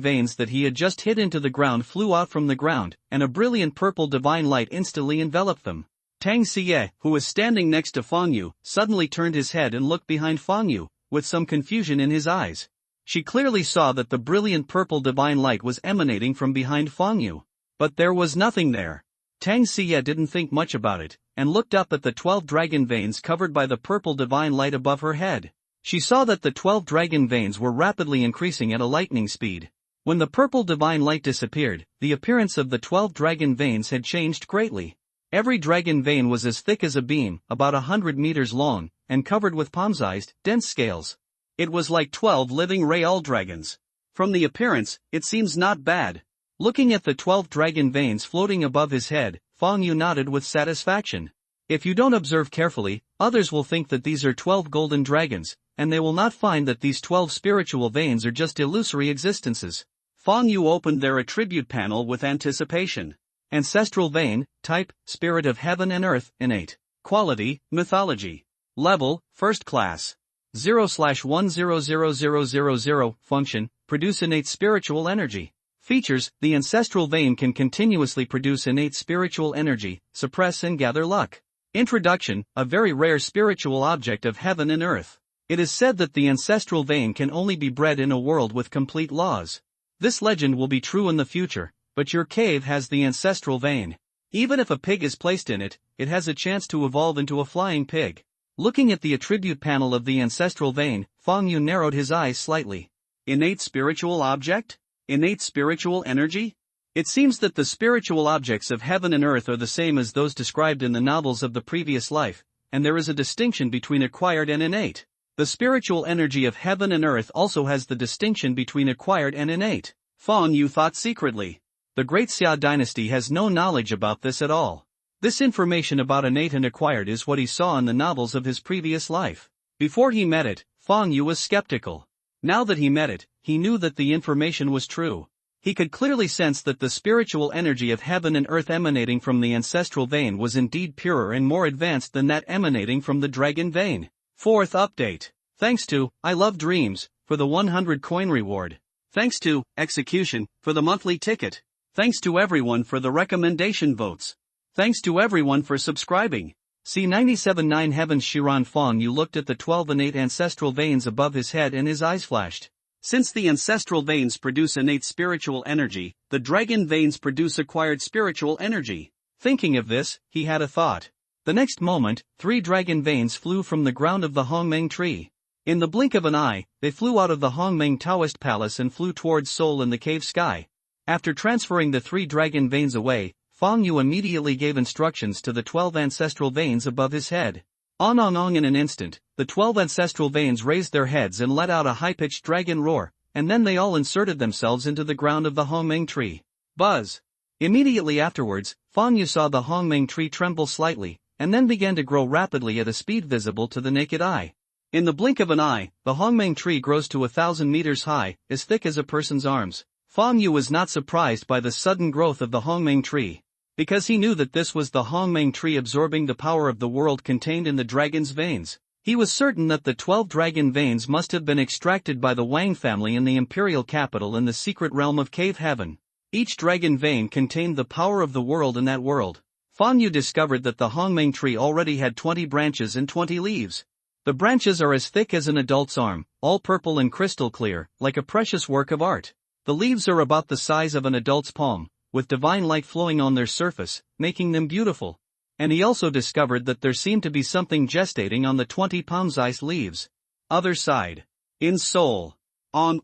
veins that he had just hit into the ground flew out from the ground, and a brilliant purple divine light instantly enveloped them. Tang Xie, who was standing next to Fang Yu, suddenly turned his head and looked behind Fang Yu, with some confusion in his eyes. She clearly saw that the brilliant purple divine light was emanating from behind Fang Yu. But there was nothing there. Tang Xie didn't think much about it, and looked up at the 12 dragon veins covered by the purple divine light above her head. She saw that the 12 dragon veins were rapidly increasing at a lightning speed. When the purple divine light disappeared, the appearance of the 12 dragon veins had changed greatly. Every dragon vein was as thick as a beam, about 100 meters long, and covered with palm-sized, dense scales. It was like 12 living real dragons. From the appearance, it seems not bad. Looking at the 12 dragon veins floating above his head, Fang Yu nodded with satisfaction. If you don't observe carefully, others will think that these are 12 golden dragons, and they will not find that these 12 spiritual veins are just illusory existences. Fang Yu opened their attribute panel with anticipation. Ancestral vein, type, spirit of heaven and earth, innate. Quality, mythology. Level, first class. 0/1000000. Function, produce innate spiritual energy. Features, the ancestral vein can continuously produce innate spiritual energy, suppress and gather luck. Introduction, a very rare spiritual object of heaven and earth. It is said that the ancestral vein can only be bred in a world with complete laws. This legend will be true in the future, but your cave has the ancestral vein. Even if a pig is placed in it, it has a chance to evolve into a flying pig. Looking at the attribute panel of the ancestral vein, Fang Yu narrowed his eyes slightly. Innate spiritual object? Innate spiritual energy? It seems that the spiritual objects of heaven and earth are the same as those described in the novels of the previous life, and there is a distinction between acquired and innate. The spiritual energy of heaven and earth also has the distinction between acquired and innate. Fang Yu thought secretly. The Great Xia dynasty has no knowledge about this at all. This information about innate and acquired is what he saw in the novels of his previous life. Before he met it, Fang Yu was skeptical. Now that he met it, he knew that the information was true. He could clearly sense that the spiritual energy of heaven and earth emanating from the ancestral vein was indeed purer and more advanced than that emanating from the dragon vein. Fourth update. Thanks to I Love Dreams for the 100 coin reward. Thanks to Execution for the monthly ticket. Thanks to everyone for the recommendation votes. Thanks to everyone for subscribing. C97.9 Heavens. Shiran Fang Yu looked at the 12 innate ancestral veins above his head and his eyes flashed. Since the ancestral veins produce innate spiritual energy, the dragon veins produce acquired spiritual energy. Thinking of this, he had a thought. The next moment, 3 dragon veins flew from the ground of the Hongmeng tree. In the blink of an eye, they flew out of the Hongmeng Taoist palace and flew towards Seoul in the cave sky. After transferring the 3 dragon veins away, Fang Yu immediately gave instructions to the 12 ancestral veins above his head. On in an instant, the 12 ancestral veins raised their heads and let out a high-pitched dragon roar, and then they all inserted themselves into the ground of the Hongmeng tree. Buzz! Immediately afterwards, Fang Yu saw the Hongmeng tree tremble slightly, and then began to grow rapidly at a speed visible to the naked eye. In the blink of an eye, the Hongmeng tree grows to 1,000 meters high, as thick as a person's arms. Fang Yu was not surprised by the sudden growth of the Hongmeng tree, because he knew that this was the Hongmeng tree absorbing the power of the world contained in the dragon's veins. He was certain that the 12 dragon veins must have been extracted by the Wang family in the imperial capital in the secret realm of Cave Heaven. Each dragon vein contained the power of the world in that world. Fang Yu discovered that the Hongmeng tree already had 20 branches and 20 leaves. The branches are as thick as an adult's arm, all purple and crystal clear, like a precious work of art. The leaves are about the size of an adult's palm, with divine light flowing on their surface, making them beautiful. And he also discovered that there seemed to be something gestating on the 20 palm-sized leaves. Other side. In Seoul. On.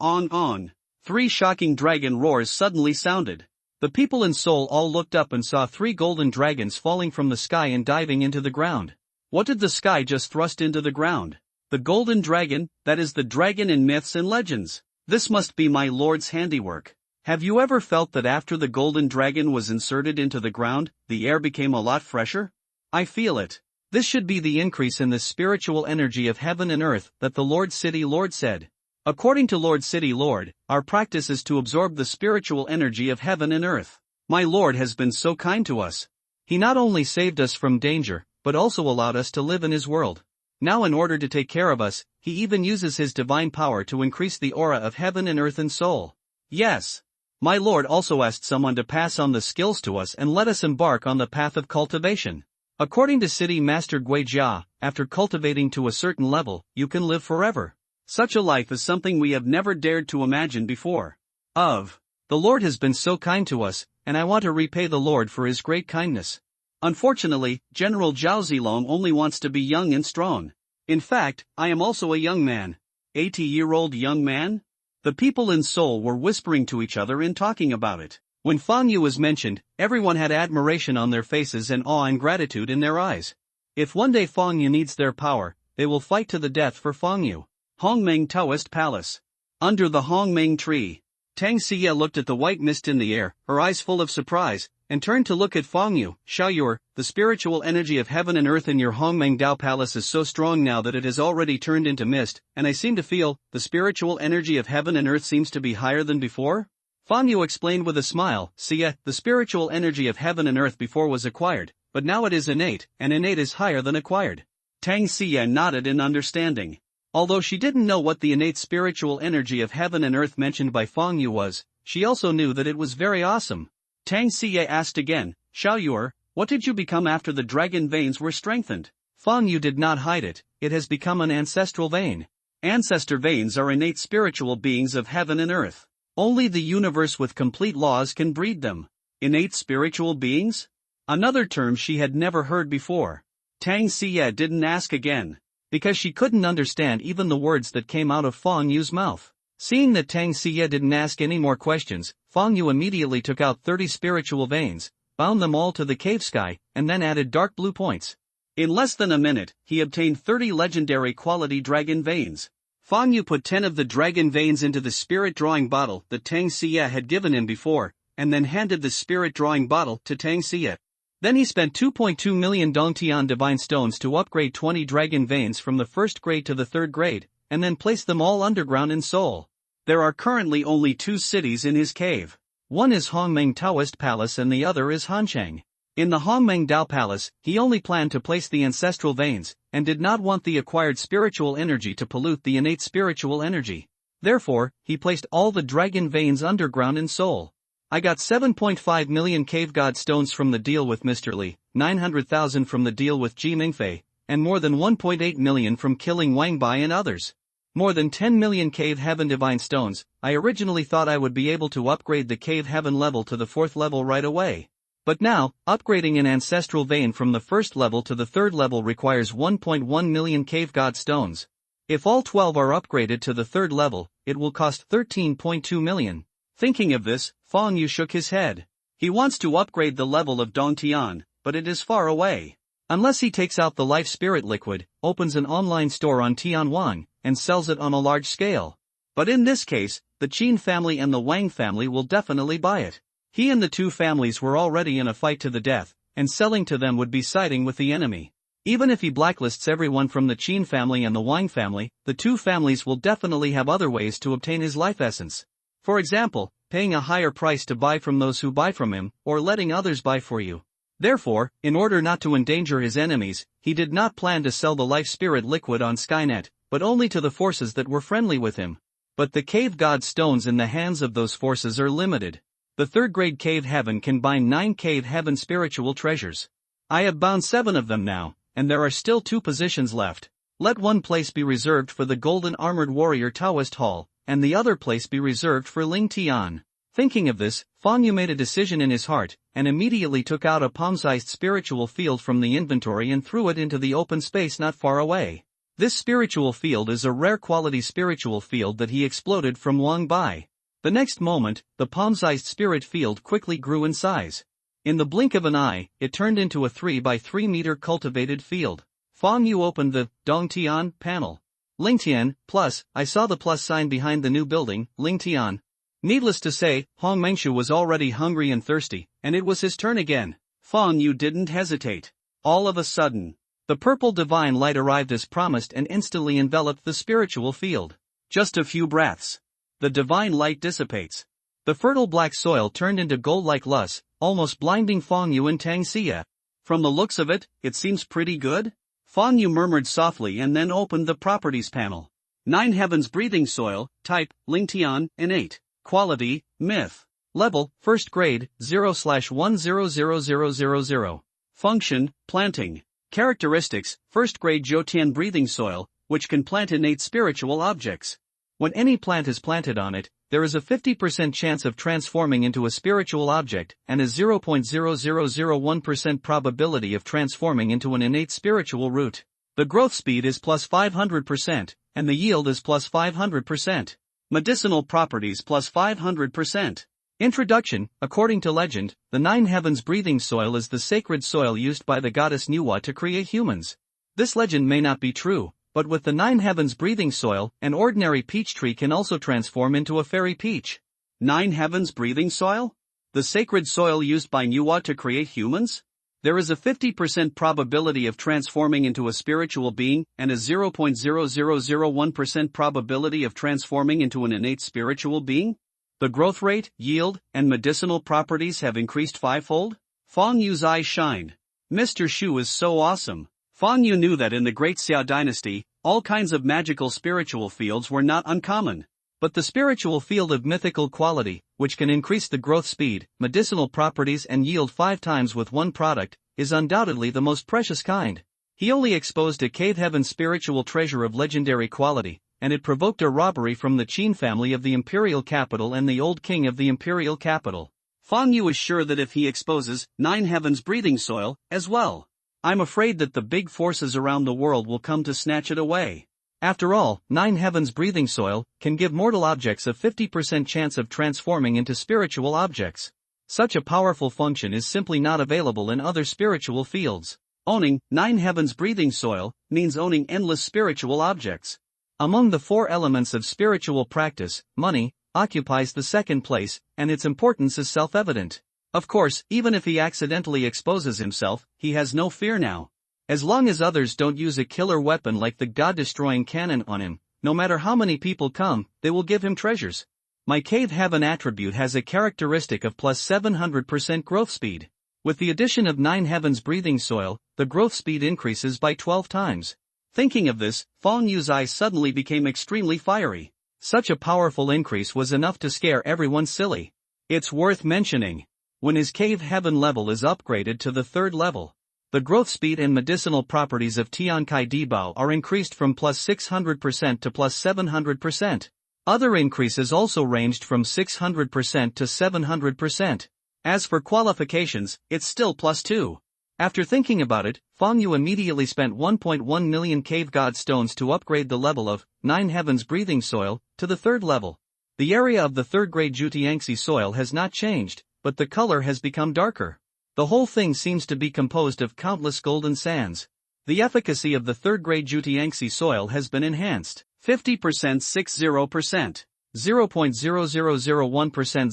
3 shocking dragon roars suddenly sounded. The people in Seoul all looked up and saw 3 golden dragons falling from the sky and diving into the ground. What did the sky just thrust into the ground? The golden dragon, that is the dragon in myths and legends. This must be my lord's handiwork. Have you ever felt that after the golden dragon was inserted into the ground, the air became a lot fresher? I feel it. This should be the increase in the spiritual energy of heaven and earth that the Lord City Lord said. According to Lord City Lord, our practice is to absorb the spiritual energy of heaven and earth. My Lord has been so kind to us. He not only saved us from danger, but also allowed us to live in his world. Now in order to take care of us, he even uses his divine power to increase the aura of heaven and earth and soul. Yes. My Lord also asked someone to pass on the skills to us and let us embark on the path of cultivation. According to City Master Gui Jia, after cultivating to a certain level, you can live forever. Such a life is something we have never dared to imagine before. The Lord has been so kind to us, and I want to repay the Lord for his great kindness. Unfortunately, General Zhao Zilong only wants to be young and strong. In fact, I am also a young man. 80-year-old young man? The people in Seoul were whispering to each other and talking about it. When Fang Yu was mentioned, everyone had admiration on their faces and awe and gratitude in their eyes. If one day Fang Yu needs their power, they will fight to the death for Fang Yu. Hongmeng Taoist Palace. Under the Hongmeng tree. Tang Xie looked at the white mist in the air, her eyes full of surprise, and turned to look at Fang Yu. Xiaoyue, the spiritual energy of heaven and earth in your Hongmeng Dao Palace is so strong now that it has already turned into mist, and I seem to feel, the spiritual energy of heaven and earth seems to be higher than before? Fang Yu explained with a smile, Xie, the spiritual energy of heaven and earth before was acquired, but now it is innate, and innate is higher than acquired. Tang Xie nodded in understanding. Although she didn't know what the innate spiritual energy of heaven and earth mentioned by Fang Yu was, she also knew that it was very awesome. Tang Xie asked again, Xiaoyue, what did you become after the dragon veins were strengthened? Fang Yu did not hide it, it has become an ancestral vein. Ancestor veins are innate spiritual beings of heaven and earth. Only the universe with complete laws can breed them. Innate spiritual beings? Another term she had never heard before. Tang Xie didn't ask again, because she couldn't understand even the words that came out of Fang Yu's mouth. Seeing that Tang Xie didn't ask any more questions, Fang Yu immediately took out 30 spiritual veins, bound them all to the cave sky, and then added dark blue points. In less than a minute, he obtained 30 legendary quality dragon veins. Fang Yu put 10 of the dragon veins into the spirit drawing bottle that Tang Xie had given him before, and then handed the spirit drawing bottle to Tang Xie. Then he spent 2.2 million Dongtian divine stones to upgrade 20 dragon veins from the first grade to the third grade, and then placed them all underground in Seoul. There are currently only 2 cities in his cave. One is Hongmeng Taoist Palace and the other is Hancheng. In the Hongmeng Dao Palace, he only planned to place the ancestral veins, and did not want the acquired spiritual energy to pollute the innate spiritual energy. Therefore, he placed all the dragon veins underground in Seoul. I got 7.5 million cave god stones from the deal with Mr. Li, 900,000 from the deal with Ji Mingfei, and more than 1.8 million from killing Wang Bai and others. More than 10 million cave heaven divine stones. I originally thought I would be able to upgrade the cave heaven level to the 4th level right away. But now, upgrading an ancestral vein from the 1st level to the 3rd level requires 1.1 million cave god stones. If all 12 are upgraded to the 3rd level, it will cost 13.2 million. Thinking of this, Fang Yu shook his head. He wants to upgrade the level of Dongtian, but it is far away. Unless he takes out the life spirit liquid, opens an online store on Tianwang, and sells it on a large scale. But in this case, the Qin family and the Wang family will definitely buy it. He and the 2 families were already in a fight to the death, and selling to them would be siding with the enemy. Even if he blacklists everyone from the Qin family and the Wang family, the 2 families will definitely have other ways to obtain his life essence. For example, paying a higher price to buy from those who buy from him, or letting others buy for you. Therefore, in order not to endanger his enemies, he did not plan to sell the life spirit liquid on Skynet, but only to the forces that were friendly with him. But the cave god stones in the hands of those forces are limited. The 3rd grade cave heaven can bind 9 cave heaven spiritual treasures. I have bound 7 of them now, and there are still 2 positions left. Let one place be reserved for the golden armored warrior Taoist Hall, and the other place be reserved for Ling Tian. Thinking of this, Fang Yu made a decision in his heart, and immediately took out a palm-sized spiritual field from the inventory and threw it into the open space not far away. This spiritual field is a rare quality spiritual field that he exploded from Wang Bai. The next moment, the palm-sized spirit field quickly grew in size. In the blink of an eye, it turned into a 3 by 3 meter cultivated field. Fang Yu opened the Dongtian panel. Lingtian, plus, I saw the plus sign behind the new building, Lingtian. Needless to say, Hong Mengshu was already hungry and thirsty, and it was his turn again. Fang Yu didn't hesitate. All of a sudden, the purple divine light arrived as promised and instantly enveloped the spiritual field. Just a few breaths. The divine light dissipates. The fertile black soil turned into gold-like lush, almost blinding Fang Yu and Tang Xie. From the looks of it, it seems pretty good? Fang Yu murmured softly and then opened the properties panel. 9 heavens breathing soil, type, Lingtian, innate. Quality, myth. Level, 1st grade, 0/1000000. Function, planting. Characteristics, 1st grade Jotian breathing soil, which can plant innate spiritual objects. When any plant is planted on it, there is a 50% chance of transforming into a spiritual object, and a 0.0001% probability of transforming into an innate spiritual root. The growth speed is plus 500%, and the yield is plus 500%. Medicinal properties plus 500%. Introduction. According to legend, the 9 heavens breathing soil is the sacred soil used by the goddess Nuwa to create humans. This legend may not be true, but with the 9 heavens breathing soil, an ordinary peach tree can also transform into a fairy peach. Nine Heavens breathing soil? The sacred soil used by Nuwa to create humans? There is a 50% probability of transforming into a spiritual being and a 0.0001% probability of transforming into an innate spiritual being? The growth rate, yield, and medicinal properties have increased fivefold? Fang Yu's eyes shined. Mr. Shu is so awesome. Fang Yu knew that in the Great Xiao dynasty, all kinds of magical spiritual fields were not uncommon. But the spiritual field of mythical quality, which can increase the growth speed, medicinal properties and yield 5 times with one product, is undoubtedly the most precious kind. He only exposed a cave heaven spiritual treasure of legendary quality, and it provoked a robbery from the Qin family of the imperial capital and the old king of the imperial capital. Fang Yu is sure that if he exposes Nine Heavens breathing soil, as well, I'm afraid that the big forces around the world will come to snatch it away. After all, Nine Heavens breathing soil can give mortal objects a 50% chance of transforming into spiritual objects. Such a powerful function is simply not available in other spiritual fields. Owning Nine Heavens breathing soil means owning endless spiritual objects. Among the 4 elements of spiritual practice, money occupies the second place, and its importance is self-evident. Of course, even if he accidentally exposes himself, he has no fear now. As long as others don't use a killer weapon like the god-destroying cannon on him, no matter how many people come, they will give him treasures. My cave heaven attribute has a characteristic of plus 700% growth speed. With the addition of Nine Heavens breathing soil, the growth speed increases by 12 times. Thinking of this, Fang Yu's eyes suddenly became extremely fiery. Such a powerful increase was enough to scare everyone silly. It's worth mentioning. When his cave heaven level is upgraded to the 3rd level, the growth speed and medicinal properties of Tiankai Dibao are increased from plus 600% to plus 700%. Other increases also ranged from 600% to 700%. As for qualifications, it's still plus 2. After thinking about it, Fang Yu immediately spent 1.1 million cave god stones to upgrade the level of Nine Heavens breathing soil to the 3rd level. The area of the 3rd grade Jutiangxi soil has not changed, but the color has become darker. The whole thing seems to be composed of countless golden sands. The efficacy of the 3rd grade Jutiangxi soil has been enhanced. 50% 60%, 0.0001%,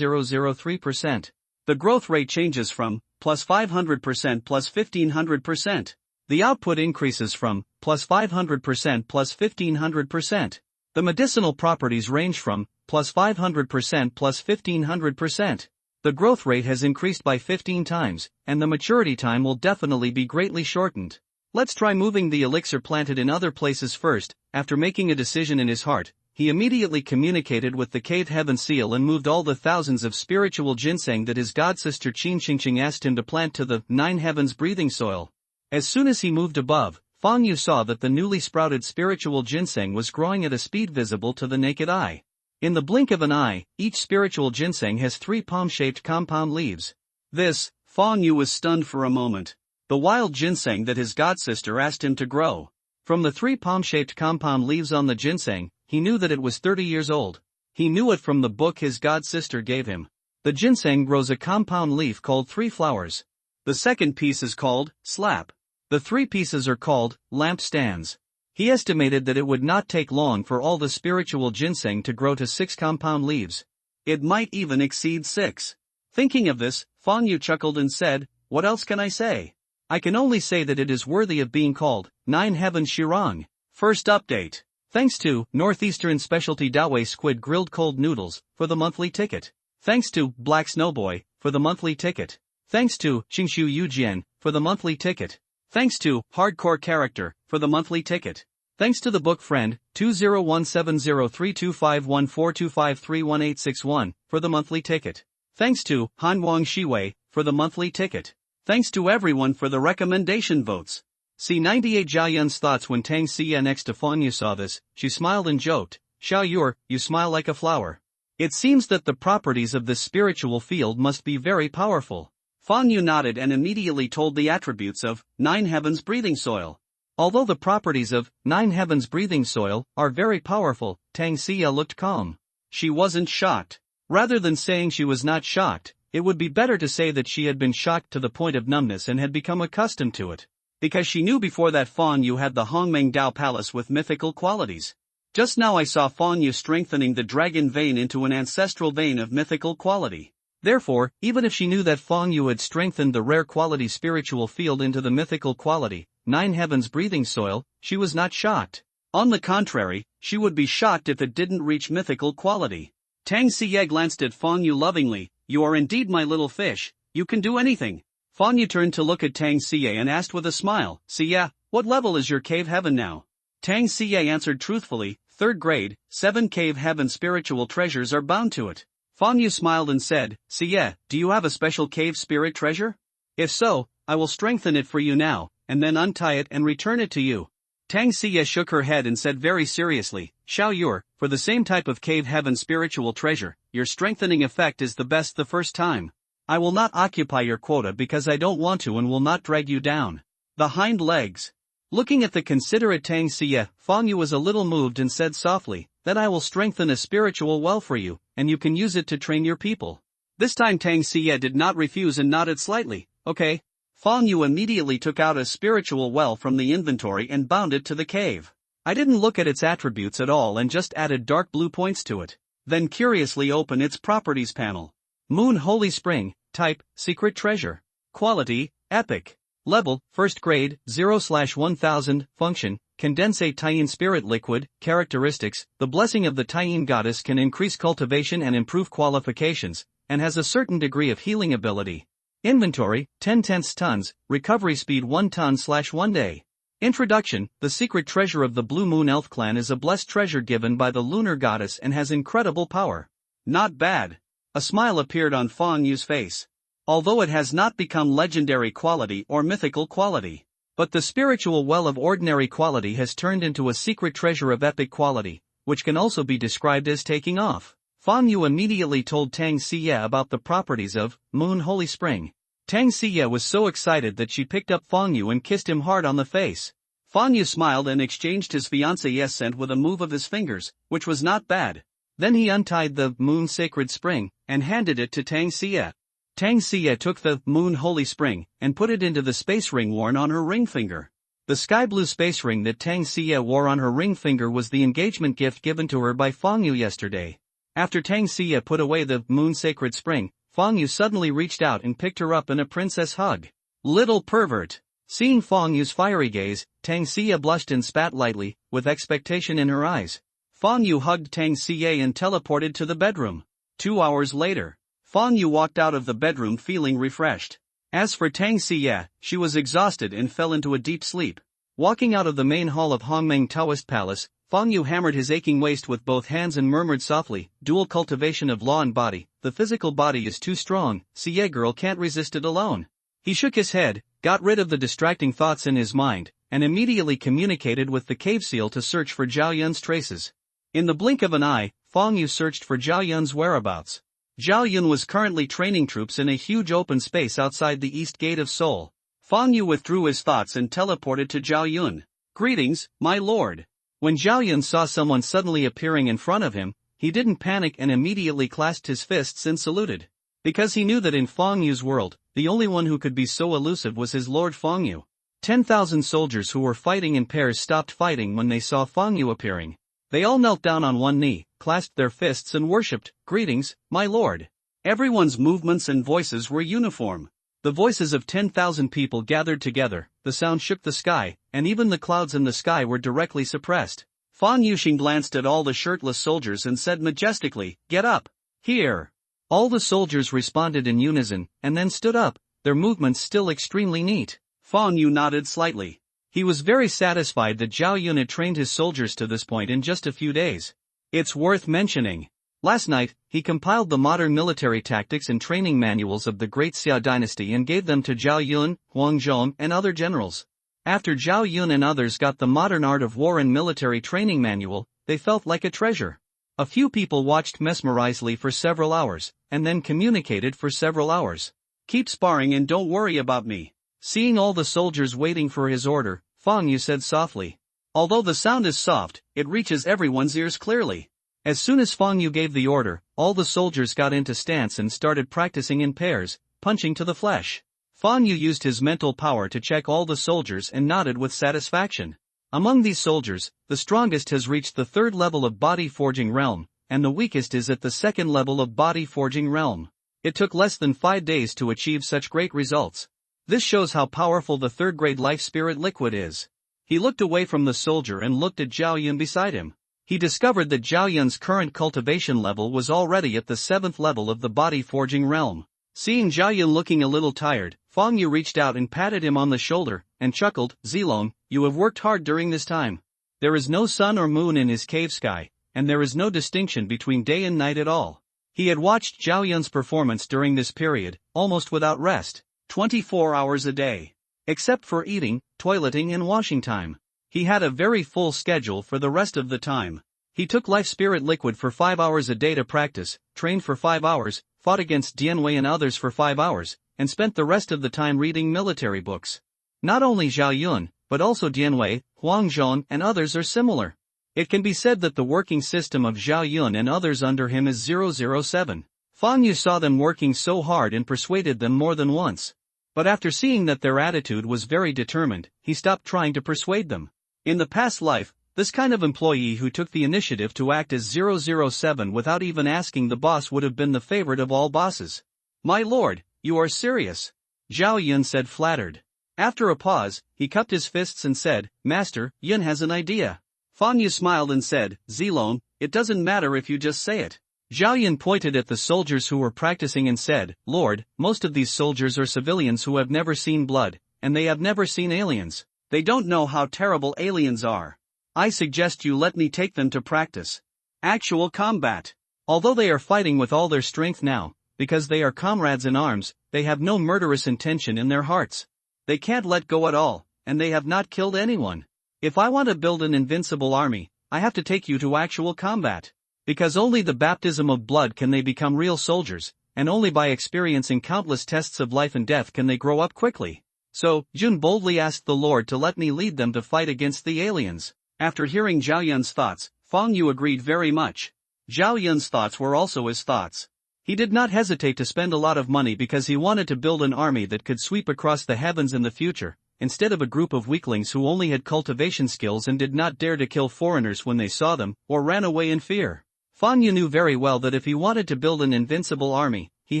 0.0003%. The growth rate changes from plus 500% plus 1500%. The output increases from plus 500% plus 1500%. The medicinal properties range from plus 500% plus 1500%. The growth rate has increased by 15 times, and the maturity time will definitely be greatly shortened. Let's try moving the elixir planted in other places first. After making a decision in his heart, he immediately communicated with the cave heaven seal and moved all the thousands of spiritual ginseng that his godsister Qin Qingqing asked him to plant to the Nine Heavens breathing soil. As soon as he moved above, Fang Yu saw that the newly sprouted spiritual ginseng was growing at a speed visible to the naked eye. In the blink of an eye, each spiritual ginseng has 3 palm-shaped compound leaves. This, Fang Yu was stunned for a moment. The wild ginseng that his godsister asked him to grow. From the 3 palm-shaped compound leaves on the ginseng, he knew that it was 30 years old. He knew it from the book his godsister gave him. The ginseng grows a compound leaf called 3 flowers. The second piece is called slap. The 3 pieces are called lamp stands. He estimated that it would not take long for all the spiritual ginseng to grow to 6 compound leaves. It might even exceed 6. Thinking of this, Fang Yu chuckled and said, "What else can I say? I can only say that it is worthy of being called Nine Heavens Shirang." First update. Thanks to Northeastern Specialty Dawei Squid Grilled Cold Noodles for the monthly ticket. Thanks to Black Snowboy for the monthly ticket. Thanks to Qingshu Yujian for the monthly ticket. Thanks to Hardcore Character for the monthly ticket. Thanks to the book friend 20170325142531861 for the monthly ticket. Thanks to Hanwang Shiwei for the monthly ticket. Thanks to everyone for the recommendation votes. C98 Zhao Yun's thoughts when Tang Xia next to Fang Yu saw this. She smiled and joked, "Xiao Yu, you smile like a flower." It seems that the properties of this spiritual field must be very powerful. Fang Yu nodded and immediately told the attributes of Nine Heavens breathing soil. Although the properties of Nine Heavens breathing soil are very powerful, Tang Xia looked calm. She wasn't shocked. Rather than saying she was not shocked, it would be better to say that she had been shocked to the point of numbness and had become accustomed to it. Because she knew before that Fang Yu had the Hongmeng Dao Palace with mythical qualities. Just now I saw Fang Yu strengthening the dragon vein into an ancestral vein of mythical quality. Therefore, even if she knew that Fang Yu had strengthened the rare quality spiritual field into the mythical quality, Nine Heavens breathing soil, she was not shocked. On the contrary, she would be shocked if it didn't reach mythical quality. Tang Xie glanced at Fang Yu lovingly. You are indeed my little fish, you can do anything. Fang Yu turned to look at Tang Xie and asked with a smile, Xie, what level is your cave heaven now? Tang Xie answered truthfully, 3rd grade, 7 cave heaven spiritual treasures are bound to it. Fang Yu smiled and said, Xie, do you have a special cave spirit treasure? If so, I will strengthen it for you now, and then untie it and return it to you. Tang Xie shook her head and said very seriously, Xiao Yur, for the same type of cave heaven spiritual treasure, your strengthening effect is the best the first time. I will not occupy your quota because I don't want to and will not drag you down. The hind legs. Looking at the considerate Tang Xie, Fang Yu was a little moved and said softly, then I will strengthen a spiritual well for you, and you can use it to train your people. This time Tang Xie did not refuse and nodded slightly, okay. Fang Yu immediately took out a spiritual well from the inventory and bound it to the cave. I didn't look at its attributes at all and just added dark blue points to it. Then curiously open its properties panel. Moon Holy Spring, type, secret treasure. Quality, epic. Level, 1st grade, 0/1000, function, condensate Taiyin spirit liquid, characteristics, the blessing of the Taiyin goddess can increase cultivation and improve qualifications, and has a certain degree of healing ability. Inventory, 10/10 tons, recovery speed 1 ton/1 day. Introduction, the secret treasure of the Blue Moon Elf clan is a blessed treasure given by the lunar goddess and has incredible power. Not bad. A smile appeared on Fang Yu's face. Although it has not become legendary quality or mythical quality. But the spiritual well of ordinary quality has turned into a secret treasure of epic quality, which can also be described as taking off. Fang Yu immediately told Tang Xie about the properties of Moon Holy Spring. Tang Xie was so excited that she picked up Fang Yu and kissed him hard on the face. Fang Yu smiled and exchanged his fiancée's scent with a move of his fingers, which was not bad. Then he untied the Moon Sacred Spring and handed it to Tang Xie. Tang Xie took the Moon Holy Spring and put it into the space ring worn on her ring finger. The sky blue space ring that Tang Xie wore on her ring finger was the engagement gift given to her by Fang Yu yesterday. After Tang Xie put away the Moon Sacred Spring, Fang Yu suddenly reached out and picked her up in a princess hug. Little pervert. Seeing Fang Yu's fiery gaze, Tang Xie blushed and spat lightly, with expectation in her eyes. Fang Yu hugged Tang Xie and teleported to the bedroom. 2 hours later, Fang Yu walked out of the bedroom feeling refreshed. As for Tang Xie, she was exhausted and fell into a deep sleep. Walking out of the main hall of Hongmeng Taoist Palace, Fang Yu hammered his aching waist with both hands and murmured softly, dual cultivation of law and body, the physical body is too strong, Xie girl can't resist it alone. He shook his head, got rid of the distracting thoughts in his mind, and immediately communicated with the cave seal to search for Zhao Yun's traces. In the blink of an eye, Fang Yu searched for Zhao Yun's whereabouts. Zhao Yun was currently training troops in a huge open space outside the East Gate of Seoul. Fang Yu withdrew his thoughts and teleported to Zhao Yun. Greetings, my lord. When Zhao Yun saw someone suddenly appearing in front of him, he didn't panic and immediately clasped his fists and saluted. Because he knew that in Fang Yu's world, the only one who could be so elusive was his lord Fang Yu. 10,000 soldiers who were fighting in pairs stopped fighting when they saw Fang Yu appearing. They all knelt down on one knee, clasped their fists and worshipped, greetings, my lord. Everyone's movements and voices were uniform. The voices of 10,000 people gathered together, the sound shook the sky, and even the clouds in the sky were directly suppressed. Fan Yuxing glanced at all the shirtless soldiers and said majestically, get up. Here. All the soldiers responded in unison, and then stood up, their movements still extremely neat. Fan Yu nodded slightly. He was very satisfied that Zhao Yun had trained his soldiers to this point in just a few days. It's worth mentioning. Last night, he compiled the modern military tactics and training manuals of the Great Xia dynasty and gave them to Zhao Yun, Huang Zhong, and other generals. After Zhao Yun and others got the modern art of war and military training manual, they felt like a treasure. A few people watched mesmerizedly for several hours, and then communicated for several hours. Keep sparring and don't worry about me. Seeing all the soldiers waiting for his order, Fang Yu said softly. Although the sound is soft, it reaches everyone's ears clearly. As soon as Fang Yu gave the order, all the soldiers got into stance and started practicing in pairs, punching to the flesh. Fang Yu used his mental power to check all the soldiers and nodded with satisfaction. Among these soldiers, the strongest has reached the third level of body forging realm, and the weakest is at the second level of body forging realm. It took less than 5 days to achieve such great results. This shows how powerful the third-grade life spirit liquid is. He looked away from the soldier and looked at Zhao Yun beside him. He discovered that Zhao Yun's current cultivation level was already at the 7th level of the body forging realm. Seeing Zhao Yun looking a little tired, Fang Yu reached out and patted him on the shoulder, and chuckled, "Zilong, you have worked hard during this time. There is no sun or moon in his cave sky, and there is no distinction between day and night at all." He had watched Zhao Yun's performance during this period, almost without rest, 24 hours a day. Except for eating, toileting and washing time. He had a very full schedule for the rest of the time. He took life spirit liquid for 5 hours a day to practice, trained for 5 hours, fought against Dian Wei and others for 5 hours, and spent the rest of the time reading military books. Not only Zhao Yun, but also Dian Wei, Huang Zhong and others are similar. It can be said that the working system of Zhao Yun and others under him is 007. Fang Yu saw them working so hard and persuaded them more than once. But after seeing that their attitude was very determined, he stopped trying to persuade them. In the past life, this kind of employee who took the initiative to act as 007 without even asking the boss would have been the favorite of all bosses. "My lord, you are serious," Zhao Yun said, flattered. After a pause, he cupped his fists and said, "Master, Yun has an idea." Fang Yu smiled and said, "Zilong, it doesn't matter if you just say it." Zhao Yun pointed at the soldiers who were practicing and said, "Lord, most of these soldiers are civilians who have never seen blood, and they have never seen aliens. They don't know how terrible aliens are. I suggest you let me take them to practice actual combat. Although they are fighting with all their strength now, because they are comrades in arms, they have no murderous intention in their hearts. They can't let go at all, and they have not killed anyone. If I want to build an invincible army, I have to take you to actual combat. Because only the baptism of blood can they become real soldiers, and only by experiencing countless tests of life and death can they grow up quickly." So, Jun boldly asked the Lord to let me lead them to fight against the aliens. After hearing Zhao Yun's thoughts, Fang Yu agreed very much. Zhao Yun's thoughts were also his thoughts. He did not hesitate to spend a lot of money because he wanted to build an army that could sweep across the heavens in the future, instead of a group of weaklings who only had cultivation skills and did not dare to kill foreigners when they saw them, or ran away in fear. Fang Yu knew very well that if he wanted to build an invincible army, he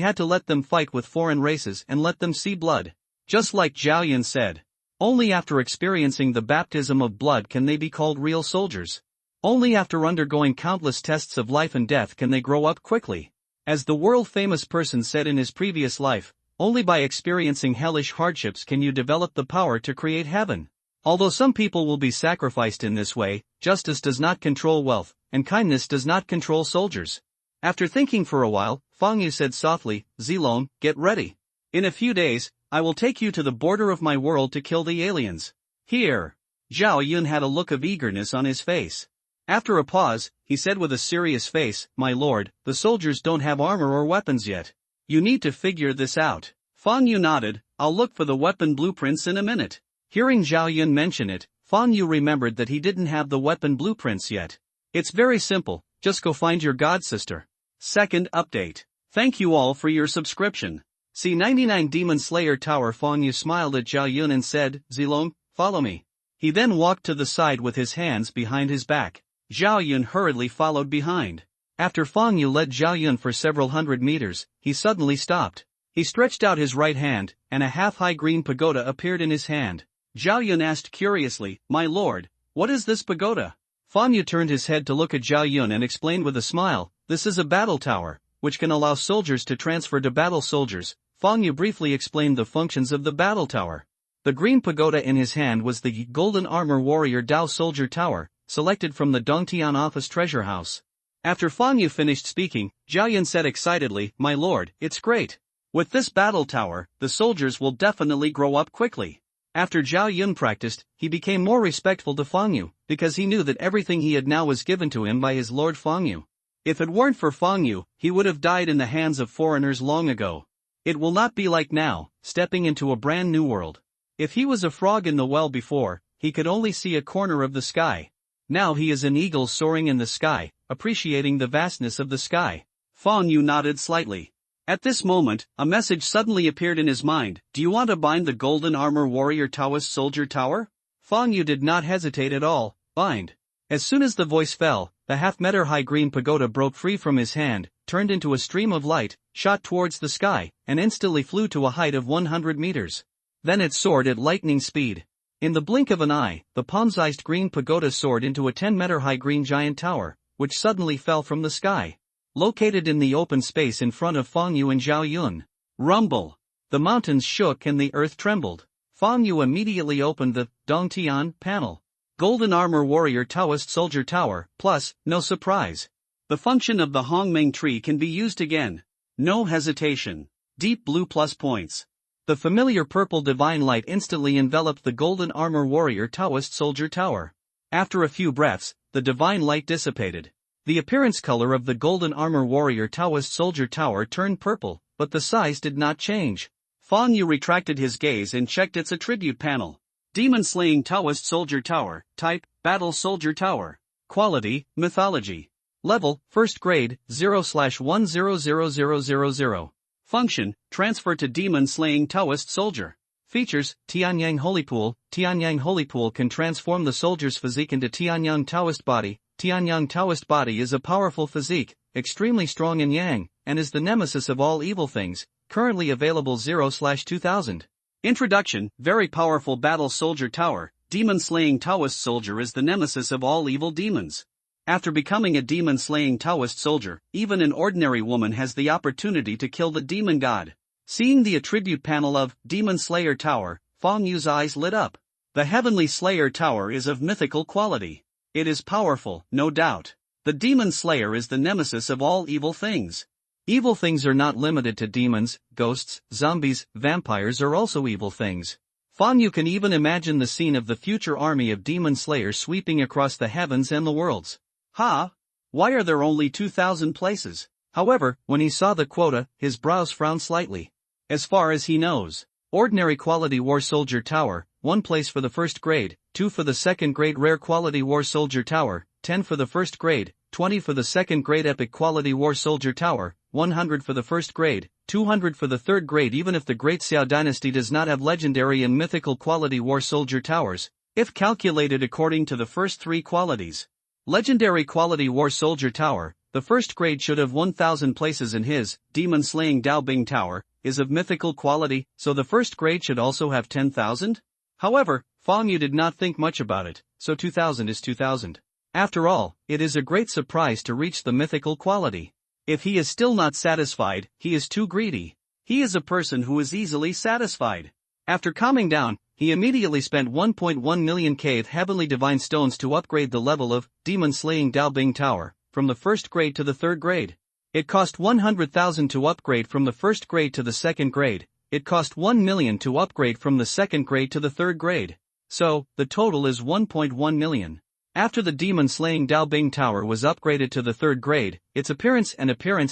had to let them fight with foreign races and let them see blood. Just like Zhao Yun said, only after experiencing the baptism of blood can they be called real soldiers. Only after undergoing countless tests of life and death can they grow up quickly. As the world-famous person said in his previous life, only by experiencing hellish hardships can you develop the power to create heaven. Although some people will be sacrificed in this way, justice does not control wealth, and kindness does not control soldiers. After thinking for a while, Fang Yu said softly, "Zilong, get ready. In a few days, I will take you to the border of my world to kill the aliens." Here, Zhao Yun had a look of eagerness on his face. After a pause, he said with a serious face, "My lord, the soldiers don't have armor or weapons yet. You need to figure this out." Fang Yu nodded, "I'll look for the weapon blueprints in a minute." Hearing Zhao Yun mention it, Fang Yu remembered that he didn't have the weapon blueprints yet. "It's very simple, just go find your god sister." Second update. Thank you all for your subscription. C99 Demon Slayer Tower. Fang Yu smiled at Zhao Yun and said, "Zilong, follow me." He then walked to the side with his hands behind his back. Zhao Yun hurriedly followed behind. After Fang Yu led Zhao Yun for several hundred meters, he suddenly stopped. He stretched out his right hand, and a half-high green pagoda appeared in his hand. Zhao Yun asked curiously, "My lord, what is this pagoda?" Fang Yu turned his head to look at Zhao Yun and explained with a smile, "This is a battle tower, which can allow soldiers to transfer to battle soldiers." Fang Yu briefly explained the functions of the battle tower. The green pagoda in his hand was the Golden Armor Warrior Dao Soldier Tower, selected from the Dongtian Office Treasure House. After Fang Yu finished speaking, Zhao Yun said excitedly, "My lord, it's great. With this battle tower, the soldiers will definitely grow up quickly." After Zhao Yun practiced, he became more respectful to Fang Yu, because he knew that everything he had now was given to him by his lord Fang Yu. If it weren't for Fang Yu, he would have died in the hands of foreigners long ago. It will not be like now, stepping into a brand new world. If he was a frog in the well before, he could only see a corner of the sky. Now he is an eagle soaring in the sky, appreciating the vastness of the sky. Fang Yu nodded slightly. At this moment, a message suddenly appeared in his mind. "Do you want to bind the Golden Armor Warrior Taoist Soldier Tower?" Fang Yu did not hesitate at all. Bind. As soon as the voice fell, the half-meter-high green pagoda broke free from his hand, turned into a stream of light, shot towards the sky, and instantly flew to a height of 100 meters. Then it soared at lightning speed. In the blink of an eye, the palm-sized green pagoda soared into a 10-meter-high green giant tower, which suddenly fell from the sky. Located in the open space in front of Fang Yu and Zhao Yun. Rumble! The mountains shook and the earth trembled. Fang Yu immediately opened the Dongtian panel. Golden Armor Warrior Taoist Soldier Tower, plus, no surprise. The function of the Hongmeng tree can be used again. No hesitation. Deep blue plus points. The familiar purple divine light instantly enveloped the Golden Armor Warrior Taoist Soldier Tower. After a few breaths, the divine light dissipated. The appearance color of the Golden Armor Warrior Taoist Soldier Tower turned purple, but the size did not change. Fang Yu retracted his gaze and checked its attribute panel. Demon Slaying Taoist Soldier Tower, Type, Battle Soldier Tower. Quality, Mythology. Level, 1st grade, 0/100000. Function, Transfer to Demon Slaying Taoist Soldier. Features, Tianyang Holy Pool. Tianyang Holy Pool can transform the soldier's physique into Tianyang Taoist body. Tianyang Taoist body is a powerful physique, extremely strong in Yang, and is the nemesis of all evil things, currently available 0/2000. Introduction, Very powerful Battle Soldier Tower. Demon Slaying Taoist Soldier is the nemesis of all evil demons. After becoming a demon slaying Taoist soldier, even an ordinary woman has the opportunity to kill the demon god. Seeing the attribute panel of Demon Slayer Tower, Fang Yu's eyes lit up. The Heavenly Slayer Tower is of mythical quality. It is powerful, no doubt. The Demon Slayer is the nemesis of all evil things. Evil things are not limited to demons, ghosts, zombies, vampires are also evil things. Fang Yu can even imagine the scene of the future army of demon slayers sweeping across the heavens and the worlds. Why are there only 2,000 places? However, when he saw the quota, his brows frowned slightly. As far as he knows, Ordinary Quality War Soldier Tower, 1 place for the 1st grade, 2 for the 2nd grade Rare Quality War Soldier Tower, 10 for the 1st grade, 20 for the 2nd grade Epic Quality War Soldier Tower, 100 for the 1st grade, 200 for the 3rd grade. Even if the Great Xiao Dynasty does not have legendary and mythical Quality War Soldier Towers, if calculated according to the first 3 qualities. Legendary Quality War Soldier Tower, the 1st grade should have 1,000 places in his Demon Slaying Dao Bing Tower, is of mythical quality, so the 1st grade should also have 10,000? However, Fang Yu did not think much about it, so 2,000 is 2,000. After all, it is a great surprise to reach the mythical quality. If he is still not satisfied, he is too greedy. He is a person who is easily satisfied. After calming down, he immediately spent 1.1 million cave heavenly divine stones to upgrade the level of Demon Slaying Dao Bing Tower, from the 1st grade to the 3rd grade. It cost 100,000 to upgrade from the 1st grade to the 2nd grade, it cost 1 million to upgrade from the 2nd grade to the 3rd grade. So, the total is 1.1 million. After the Demon Slaying Dao Bing Tower was upgraded to the 3rd grade, its appearance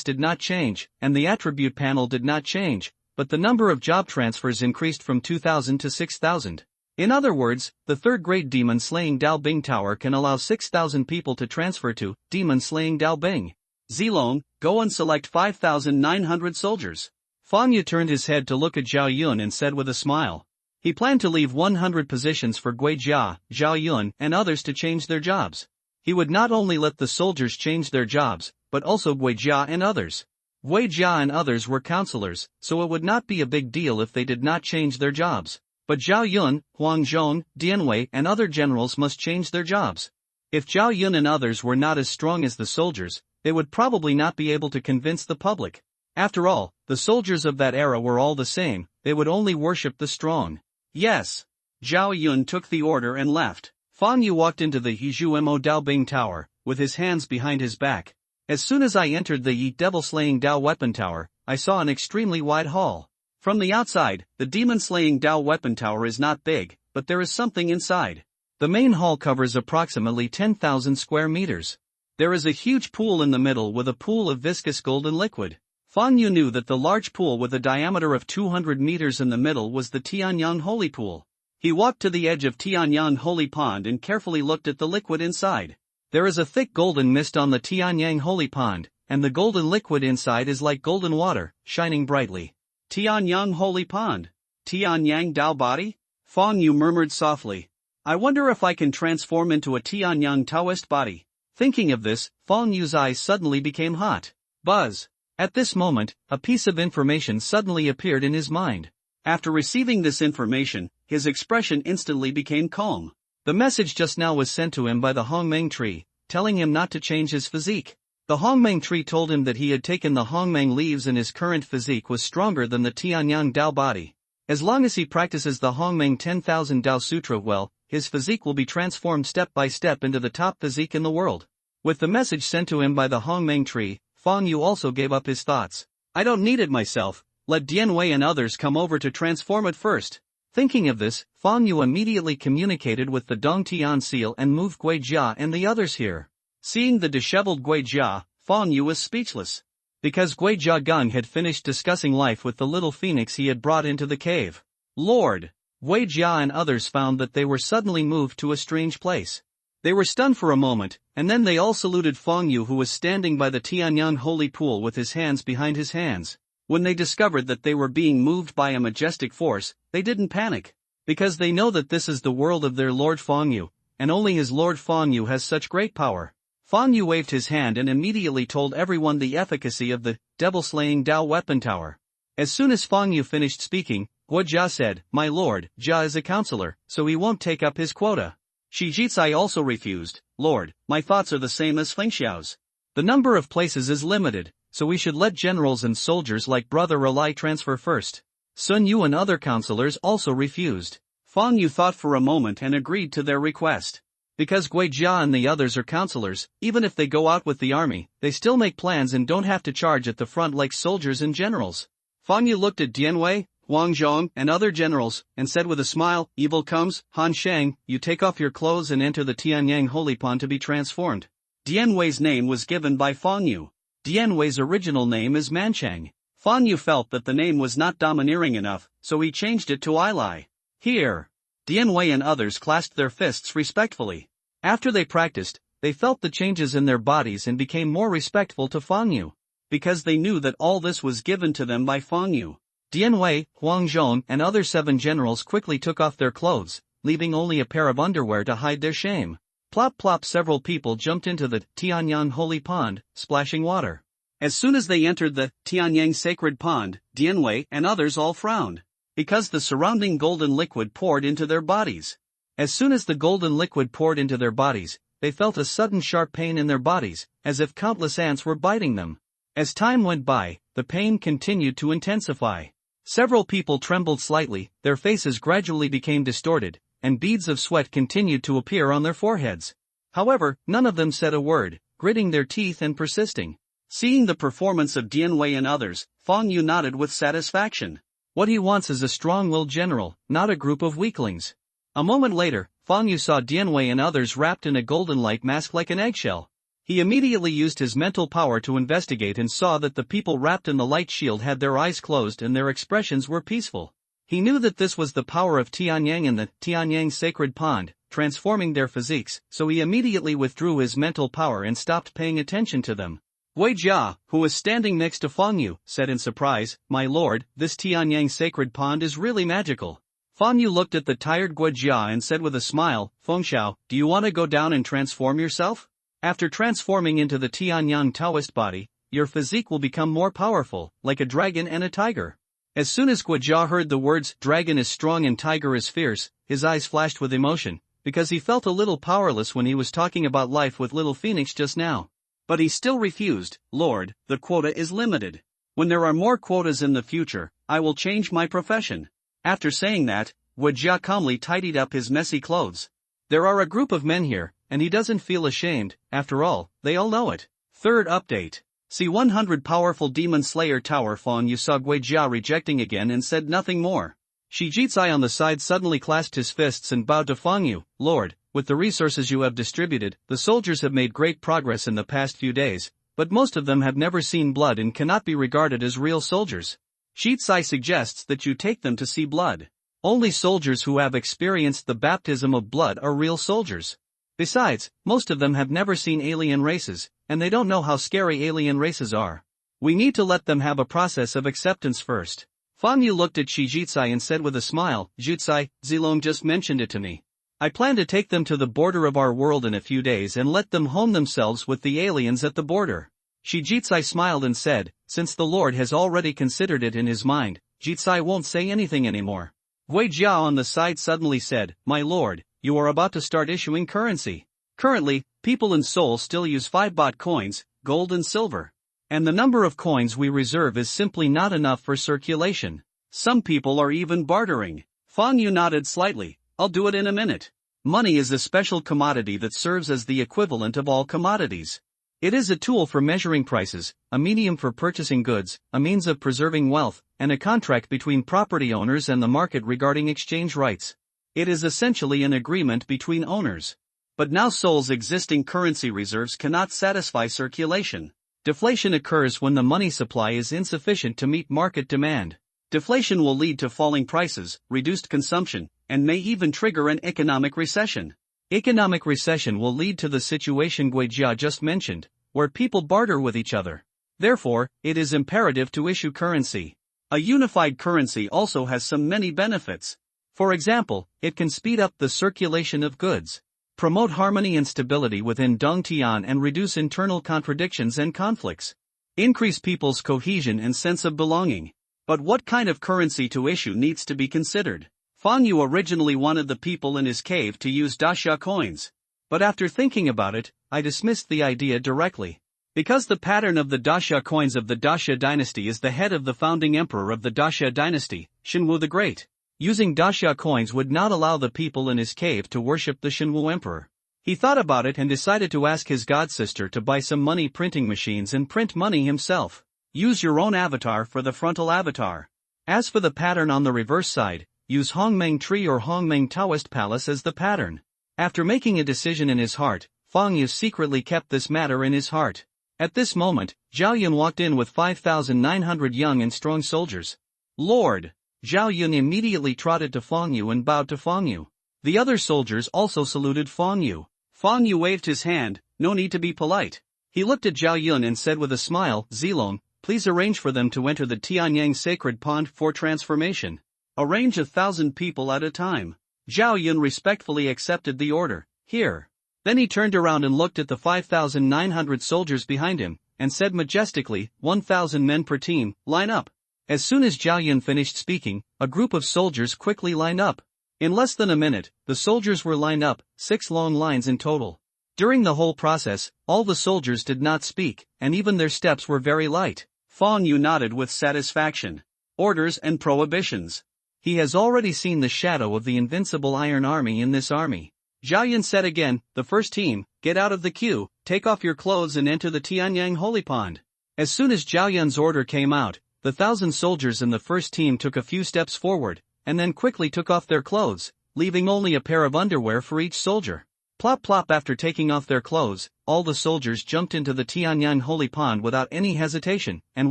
did not change, and the attribute panel did not change, but the number of job transfers increased from 2,000 to 6,000. In other words, the 3rd grade Demon Slaying Dao Bing Tower can allow 6,000 people to transfer to Demon Slaying Dao Bing. Zilong, go and select 5,900 soldiers. Fang Yu turned his head to look at Zhao Yun and said with a smile. He planned to leave 100 positions for Gui Jia, Zhao Yun, and others to change their jobs. He would not only let the soldiers change their jobs, but also Gui Jia and others. Gui Jia and others were counselors, so it would not be a big deal if they did not change their jobs. But Zhao Yun, Huang Zhong, Dianwei and other generals must change their jobs. If Zhao Yun and others were not as strong as the soldiers, they would probably not be able to convince the public. After all, the soldiers of that era were all the same, they would only worship the strong. Yes. Zhao Yun took the order and left. Fang Yu walked into the Yizhu Mo Dao Bing Tower, with his hands behind his back. As soon as I entered the Yi Devil Slaying Dao Weapon Tower, I saw an extremely wide hall. From the outside, the Demon Slaying Dao Weapon Tower is not big, but there is something inside. The main hall covers approximately 10,000 square meters. There is a huge pool in the middle with a pool of viscous golden liquid. Fang Yu knew that the large pool with a diameter of 200 meters in the middle was the Tianyang Holy Pool. He walked to the edge of Tianyang Holy Pond and carefully looked at the liquid inside. There is a thick golden mist on the Tianyang Holy Pond, and the golden liquid inside is like golden water, shining brightly. Tianyang Holy Pond. Tianyang Dao Body? Fang Yu murmured softly. I wonder if I can transform into a Tianyang Taoist body. Thinking of this, Fang Yu's eyes suddenly became hot. Buzz. At this moment, a piece of information suddenly appeared in his mind. After receiving this information, his expression instantly became calm. The message just now was sent to him by the Hongmeng tree, telling him not to change his physique. The Hongmeng tree told him that he had taken the Hongmeng leaves and his current physique was stronger than the Tianyang Dao body. As long as he practices the Hongmeng 10,000 Dao Sutra well, his physique will be transformed step by step into the top physique in the world. With the message sent to him by the Hongmeng tree, Fang Yu also gave up his thoughts. I don't need it myself, let Dian Wei and others come over to transform it first. Thinking of this, Fang Yu immediately communicated with the Dongtian seal and moved Gui Jia and the others here. Seeing the disheveled Gui Jia, Fang Yu was speechless. Because Gui Jia Gung had finished discussing life with the little phoenix he had brought into the cave. Lord! Gui Jia and others found that they were suddenly moved to a strange place. They were stunned for a moment, and then they all saluted Fang Yu, who was standing by the Tianyang holy pool with his hands behind his hands. When they discovered that they were being moved by a majestic force, they didn't panic. Because they know that this is the world of their Lord Fang Yu, and only his Lord Fang Yu has such great power. Fang Yu waved his hand and immediately told everyone the efficacy of the devil-slaying Dao weapon tower. As soon as Fang Yu finished speaking, Gui Jia said, My lord, Jia is a counselor, so he won't take up his quota. Shi Jizai also refused, Lord, my thoughts are the same as Feng Xiao's. The number of places is limited, so we should let generals and soldiers like Brother Rely transfer first. Sun Yu and other counselors also refused. Fang Yu thought for a moment and agreed to their request. Because Gui Jia and the others are counselors, even if they go out with the army, they still make plans and don't have to charge at the front like soldiers and generals. Fang Yu looked at Dian Wei, Huang Zhong, and other generals, and said with a smile, Evil comes, Han Sheng, you take off your clothes and enter the Tianyang Holy Pond to be transformed. Dian Wei's name was given by Fang Yu. Dian Wei's original name is Manchang. Fang Yu felt that the name was not domineering enough, so he changed it to Ilai. Here. Dian Wei and others clasped their fists respectfully. After they practiced, they felt the changes in their bodies and became more respectful to Fang Yu. Because they knew that all this was given to them by Fang Yu. Dian Wei, Huang Zhong, and other 7 generals quickly took off their clothes, leaving only a pair of underwear to hide their shame. Plop plop, several people jumped into the Tianyang Holy Pond, splashing water. As soon as they entered the Tianyang Sacred Pond, Dian Wei and others all frowned. Because the surrounding golden liquid poured into their bodies. As soon as the golden liquid poured into their bodies, they felt a sudden sharp pain in their bodies, as if countless ants were biting them. As time went by, the pain continued to intensify. Several people trembled slightly, their faces gradually became distorted, and beads of sweat continued to appear on their foreheads. However, none of them said a word, gritting their teeth and persisting. Seeing the performance of Dian Wei and others, Fang Yu nodded with satisfaction. What he wants is a strong-willed general, not a group of weaklings. A moment later, Fang Yu saw Dian Wei and others wrapped in a golden light mask like an eggshell. He immediately used his mental power to investigate and saw that the people wrapped in the light shield had their eyes closed and their expressions were peaceful. He knew that this was the power of Tianyang in the Tianyang Sacred Pond, transforming their physiques, so he immediately withdrew his mental power and stopped paying attention to them. Gui Jia, who was standing next to Fang Yu, said in surprise, My lord, this Tianyang Sacred Pond is really magical. Fang Yu looked at the tired Gui Jia and said with a smile, Feng Xiao, do you want to go down and transform yourself? After transforming into the Tianyang Taoist body, your physique will become more powerful, like a dragon and a tiger. As soon as Gui Jia heard the words, dragon is strong and tiger is fierce, his eyes flashed with emotion, because he felt a little powerless when he was talking about life with little Phoenix just now. But he still refused, Lord, the quota is limited. When there are more quotas in the future, I will change my profession. After saying that, Gui Jia calmly tidied up his messy clothes. There are a group of men here, and he doesn't feel ashamed, after all, they all know it. Third update. C-100 Powerful Demon Slayer Tower. Fang Yu saw Gui Jia rejecting again and said nothing more. Shi Jizai on the side suddenly clasped his fists and bowed to Fang Yu, Lord, with the resources you have distributed, the soldiers have made great progress in the past few days, but most of them have never seen blood and cannot be regarded as real soldiers. Shi Jizai suggests that you take them to see blood. Only soldiers who have experienced the baptism of blood are real soldiers. Besides, most of them have never seen alien races, and they don't know how scary alien races are. We need to let them have a process of acceptance first. Fang Yu looked at Shi Jizai and said with a smile, Jizai, Zilong just mentioned it to me. I plan to take them to the border of our world in a few days and let them home themselves with the aliens at the border. Shi Jitsai smiled and said, since the Lord has already considered it in his mind, Jitsai won't say anything anymore. Gui Jiao on the side suddenly said, my lord, you are about to start issuing currency. Currently, people in Seoul still use 5 baht coins, gold and silver. And the number of coins we reserve is simply not enough for circulation. Some people are even bartering. Fang Yu nodded slightly, I'll do it in a minute. Money is a special commodity that serves as the equivalent of all commodities. It is a tool for measuring prices, a medium for purchasing goods, a means of preserving wealth, and a contract between property owners and the market regarding exchange rights. It is essentially an agreement between owners. But now Seoul's existing currency reserves cannot satisfy circulation. Deflation occurs when the money supply is insufficient to meet market demand. Deflation will lead to falling prices, reduced consumption, and may even trigger an economic recession. Economic recession will lead to the situation Gui Jia just mentioned, where people barter with each other. Therefore, it is imperative to issue currency. A unified currency also has many benefits. For example, it can speed up the circulation of goods, promote harmony and stability within Dongtian and reduce internal contradictions and conflicts, increase people's cohesion and sense of belonging. But what kind of currency to issue needs to be considered. Fang Yu originally wanted the people in his cave to use Daxia coins. But after thinking about it, I dismissed the idea directly. Because the pattern of the Daxia coins of the Daxia dynasty is the head of the founding emperor of the Daxia dynasty, Shenwu the Great. Using Daxia coins would not allow the people in his cave to worship the Shenwu emperor. He thought about it and decided to ask his godsister to buy some money printing machines and print money himself. Use your own avatar for the frontal avatar. As for the pattern on the reverse side, use Hongmeng Tree or Hongmeng Taoist Palace as the pattern. After making a decision in his heart, Fang Yu secretly kept this matter in his heart. At this moment, Zhao Yun walked in with 5,900 young and strong soldiers. Lord! Zhao Yun immediately trotted to Fang Yu and bowed to Fang Yu. The other soldiers also saluted Fang Yu. Fang Yu waved his hand, no need to be polite. He looked at Zhao Yun and said with a smile, Zilong, please arrange for them to enter the Tianyang Sacred Pond for transformation. Arrange 1,000 people at a time. Zhao Yun respectfully accepted the order. Here. Then he turned around and looked at the 5,900 soldiers behind him, and said majestically, 1,000 men per team, line up. As soon as Zhao Yun finished speaking, a group of soldiers quickly lined up. In less than a minute, the soldiers were lined up, 6 long lines in total. During the whole process, all the soldiers did not speak, and even their steps were very light. Fang Yu nodded with satisfaction. Orders and prohibitions. He has already seen the shadow of the invincible Iron Army in this army. Zhao Yun said again, the first team, get out of the queue, take off your clothes and enter the Tianyang Holy Pond. As soon as Zhao Yun's order came out, the 1,000 soldiers in the first team took a few steps forward, and then quickly took off their clothes, leaving only a pair of underwear for each soldier. Plop plop. After taking off their clothes, all the soldiers jumped into the Tianyang Holy Pond without any hesitation, and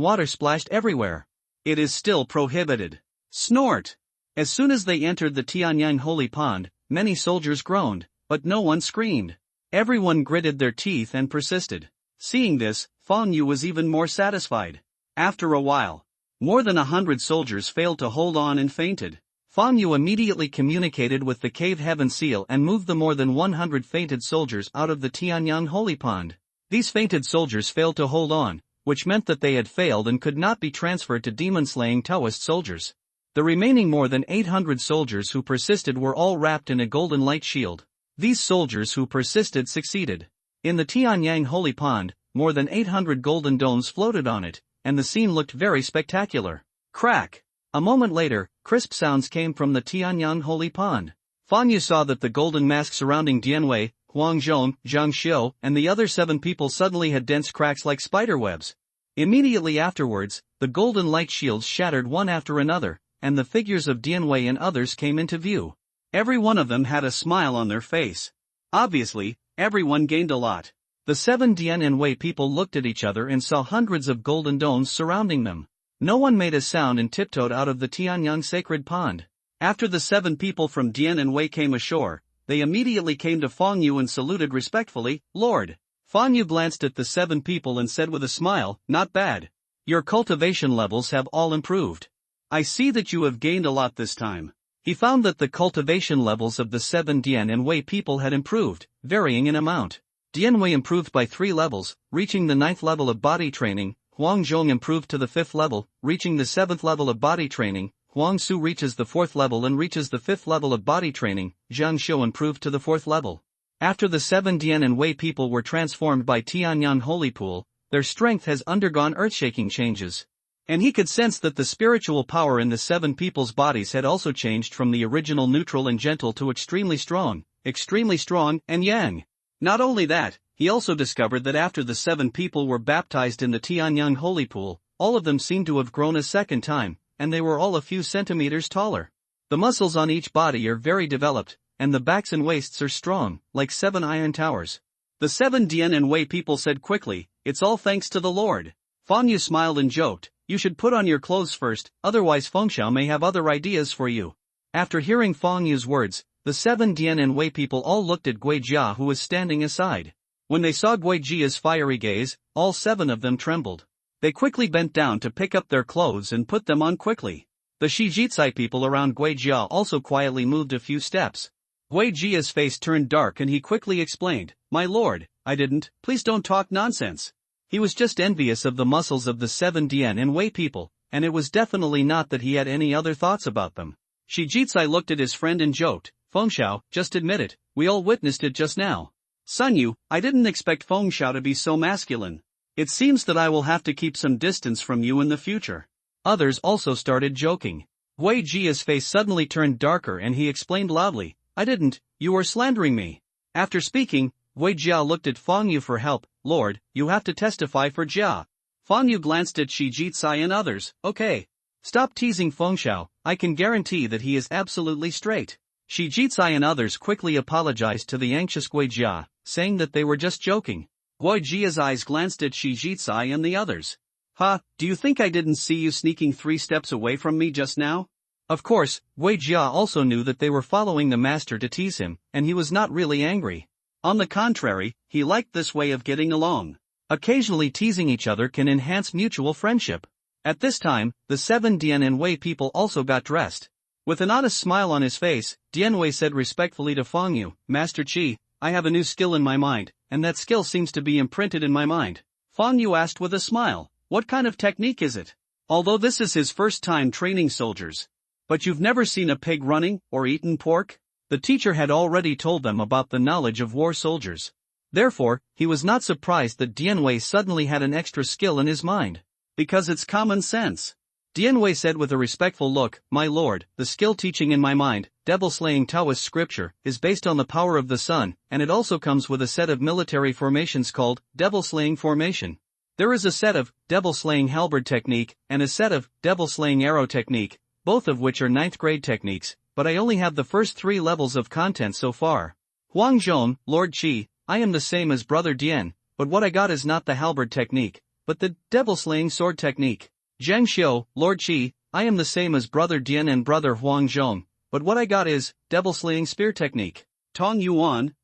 water splashed everywhere. It is still prohibited. Snort! As soon as they entered the Tianyang Holy Pond, many soldiers groaned, but no one screamed. Everyone gritted their teeth and persisted. Seeing this, Fang Yu was even more satisfied. After a while, more than 100 soldiers failed to hold on and fainted. Fang Yu immediately communicated with the Cave Heaven Seal and moved the more than 100 fainted soldiers out of the Tianyang Holy Pond. These fainted soldiers failed to hold on, which meant that they had failed and could not be transferred to demon-slaying Taoist soldiers. The remaining more than 800 soldiers who persisted were all wrapped in a golden light shield. These soldiers who persisted succeeded. In the Tianyang Holy Pond, more than 800 golden domes floated on it, and the scene looked very spectacular. Crack! A moment later, crisp sounds came from the Tianyang Holy Pond. Fang Yu saw that the golden mask surrounding Dianwei, Huang Zhong, Zhang Xiu, and the other 7 people suddenly had dense cracks like spider webs. Immediately afterwards, the golden light shields shattered one after another, and the figures of Dianwei and others came into view. Every one of them had a smile on their face. Obviously, everyone gained a lot. The 7 Dian and Wei people looked at each other and saw hundreds of golden domes surrounding them. No one made a sound and tiptoed out of the Tianyang Sacred Pond. After the 7 people from Dian and Wei came ashore, they immediately came to Fang Yu and saluted respectfully, Lord. Fang Yu glanced at the 7 people and said with a smile, not bad. Your cultivation levels have all improved. I see that you have gained a lot this time. He found that the cultivation levels of the 7 Dian and Wei people had improved, varying in amount. Dian Wei improved by 3 levels, reaching the 9th level of body training. Huang Zhong improved to the 5th level, reaching the 7th level of body training. Huang Su reaches the 4th level and reaches the 5th level of body training. Zhang Xiu improved to the 4th level. After the 7 Dian and Wei people were transformed by Tianyang Holy Pool, their strength has undergone earth-shaking changes. And he could sense that the spiritual power in the 7 people's bodies had also changed from the original neutral and gentle to extremely strong, and yang. Not only that, he also discovered that after the 7 people were baptized in the Tianyang Holy Pool, all of them seemed to have grown a second time, and they were all a few centimeters taller. The muscles on each body are very developed, and the backs and waists are strong, like 7 iron towers. The 7 Dian and Wei people said quickly, "It's all thanks to the Lord." Fang Yu smiled and joked, "You should put on your clothes first, otherwise Fengxiao may have other ideas for you." After hearing Fang Yu's words, the 7 Dian and Wei people all looked at Gui Jia, who was standing aside. When they saw Gui Jia's fiery gaze, all 7 of them trembled. They quickly bent down to pick up their clothes and put them on quickly. The Shijitsai people around Gui Jia also quietly moved a few steps. Gui Jia's face turned dark and he quickly explained, "My lord, I didn't, please don't talk nonsense." He was just envious of the muscles of the 7 Dian and Wei people, and it was definitely not that he had any other thoughts about them. Shijitsai looked at his friend and joked, "Fengxiao, just admit it, we all witnessed it just now." "Sun Yu, I didn't expect Fengxiao to be so masculine. It seems that I will have to keep some distance from you in the future." Others also started joking. Gui Jia's face suddenly turned darker and he explained loudly, "I didn't, you are slandering me." After speaking, Gui Jia looked at Fang Yu for help. "Lord, you have to testify for Jia." Fang Yu glanced at Shijitsai and others, "Okay. Stop teasing Fengxiao, I can guarantee that he is absolutely straight." Shijitsai and others quickly apologized to the anxious Gui Jia, saying that they were just joking. Gui Jia's eyes glanced at Shijitsai and the others. "Ha, do you think I didn't see you sneaking 3 steps away from me just now?" Of course, Gui Jia also knew that they were following the master to tease him, and he was not really angry. On the contrary, he liked this way of getting along. Occasionally teasing each other can enhance mutual friendship. At this time, the 7 Dian and Wei people also got dressed. With an honest smile on his face, Dian Wei said respectfully to Fang Yu, "Master Qi, I have a new skill in my mind, and that skill seems to be imprinted in my mind." Fang Yu asked with a smile, "What kind of technique is it?" Although this is his first time training soldiers. "But you've never seen a pig running, or eaten pork?" The teacher had already told them about the knowledge of war soldiers. Therefore, he was not surprised that Dian Wei suddenly had an extra skill in his mind. "Because it's common sense." Dian Wei said with a respectful look, "My lord, the skill teaching in my mind, devil-slaying Taoist scripture, is based on the power of the sun, and it also comes with a set of military formations called devil-slaying formation. There is a set of devil-slaying halberd technique, and a set of devil-slaying arrow technique, both of which are 9th grade techniques, but I only have the first 3 levels of content so far. Huang Zhong, Lord Qi, I am the same as Brother Dian, but what I got is not the halberd technique, but the devil-slaying sword technique. Zheng Xiu, Lord Qi, I am the same as Brother Dian and Brother Huang Zhong, but what I got is devil-slaying spear technique. Tong Yuan,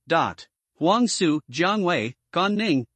Huang Su, Jiang Wei, Gan Ning,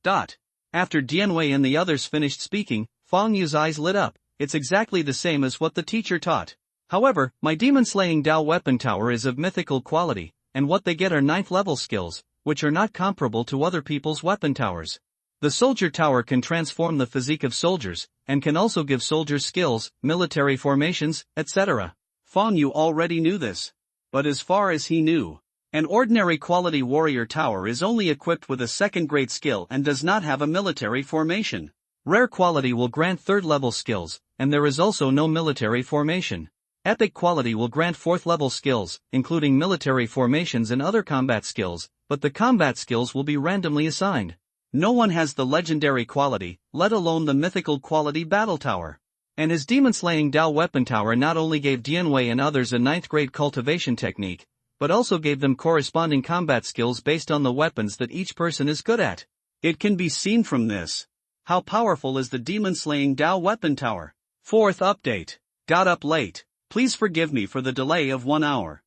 After Dian Wei and the others finished speaking, Fang Yu's eyes lit up. It's exactly the same as what the teacher taught. However, my demon-slaying Dao weapon tower is of mythical quality, and what they get are 9th level skills, which are not comparable to other people's weapon towers. The soldier tower can transform the physique of soldiers, and can also give soldiers skills, military formations, etc. Fang Yu already knew this. But as far as he knew, an ordinary quality warrior tower is only equipped with a 2nd grade skill and does not have a military formation. Rare quality will grant 3rd level skills, and there is also no military formation. Epic quality will grant 4th level skills, including military formations and other combat skills, but the combat skills will be randomly assigned. No one has the legendary quality, let alone the mythical quality battle tower. And his demon-slaying Dao weapon tower not only gave Dian Wei and others a 9th grade cultivation technique, but also gave them corresponding combat skills based on the weapons that each person is good at. It can be seen from this. How powerful is the demon-slaying Dao weapon tower? 4th update. Got up late. Please forgive me for the delay of 1 hour.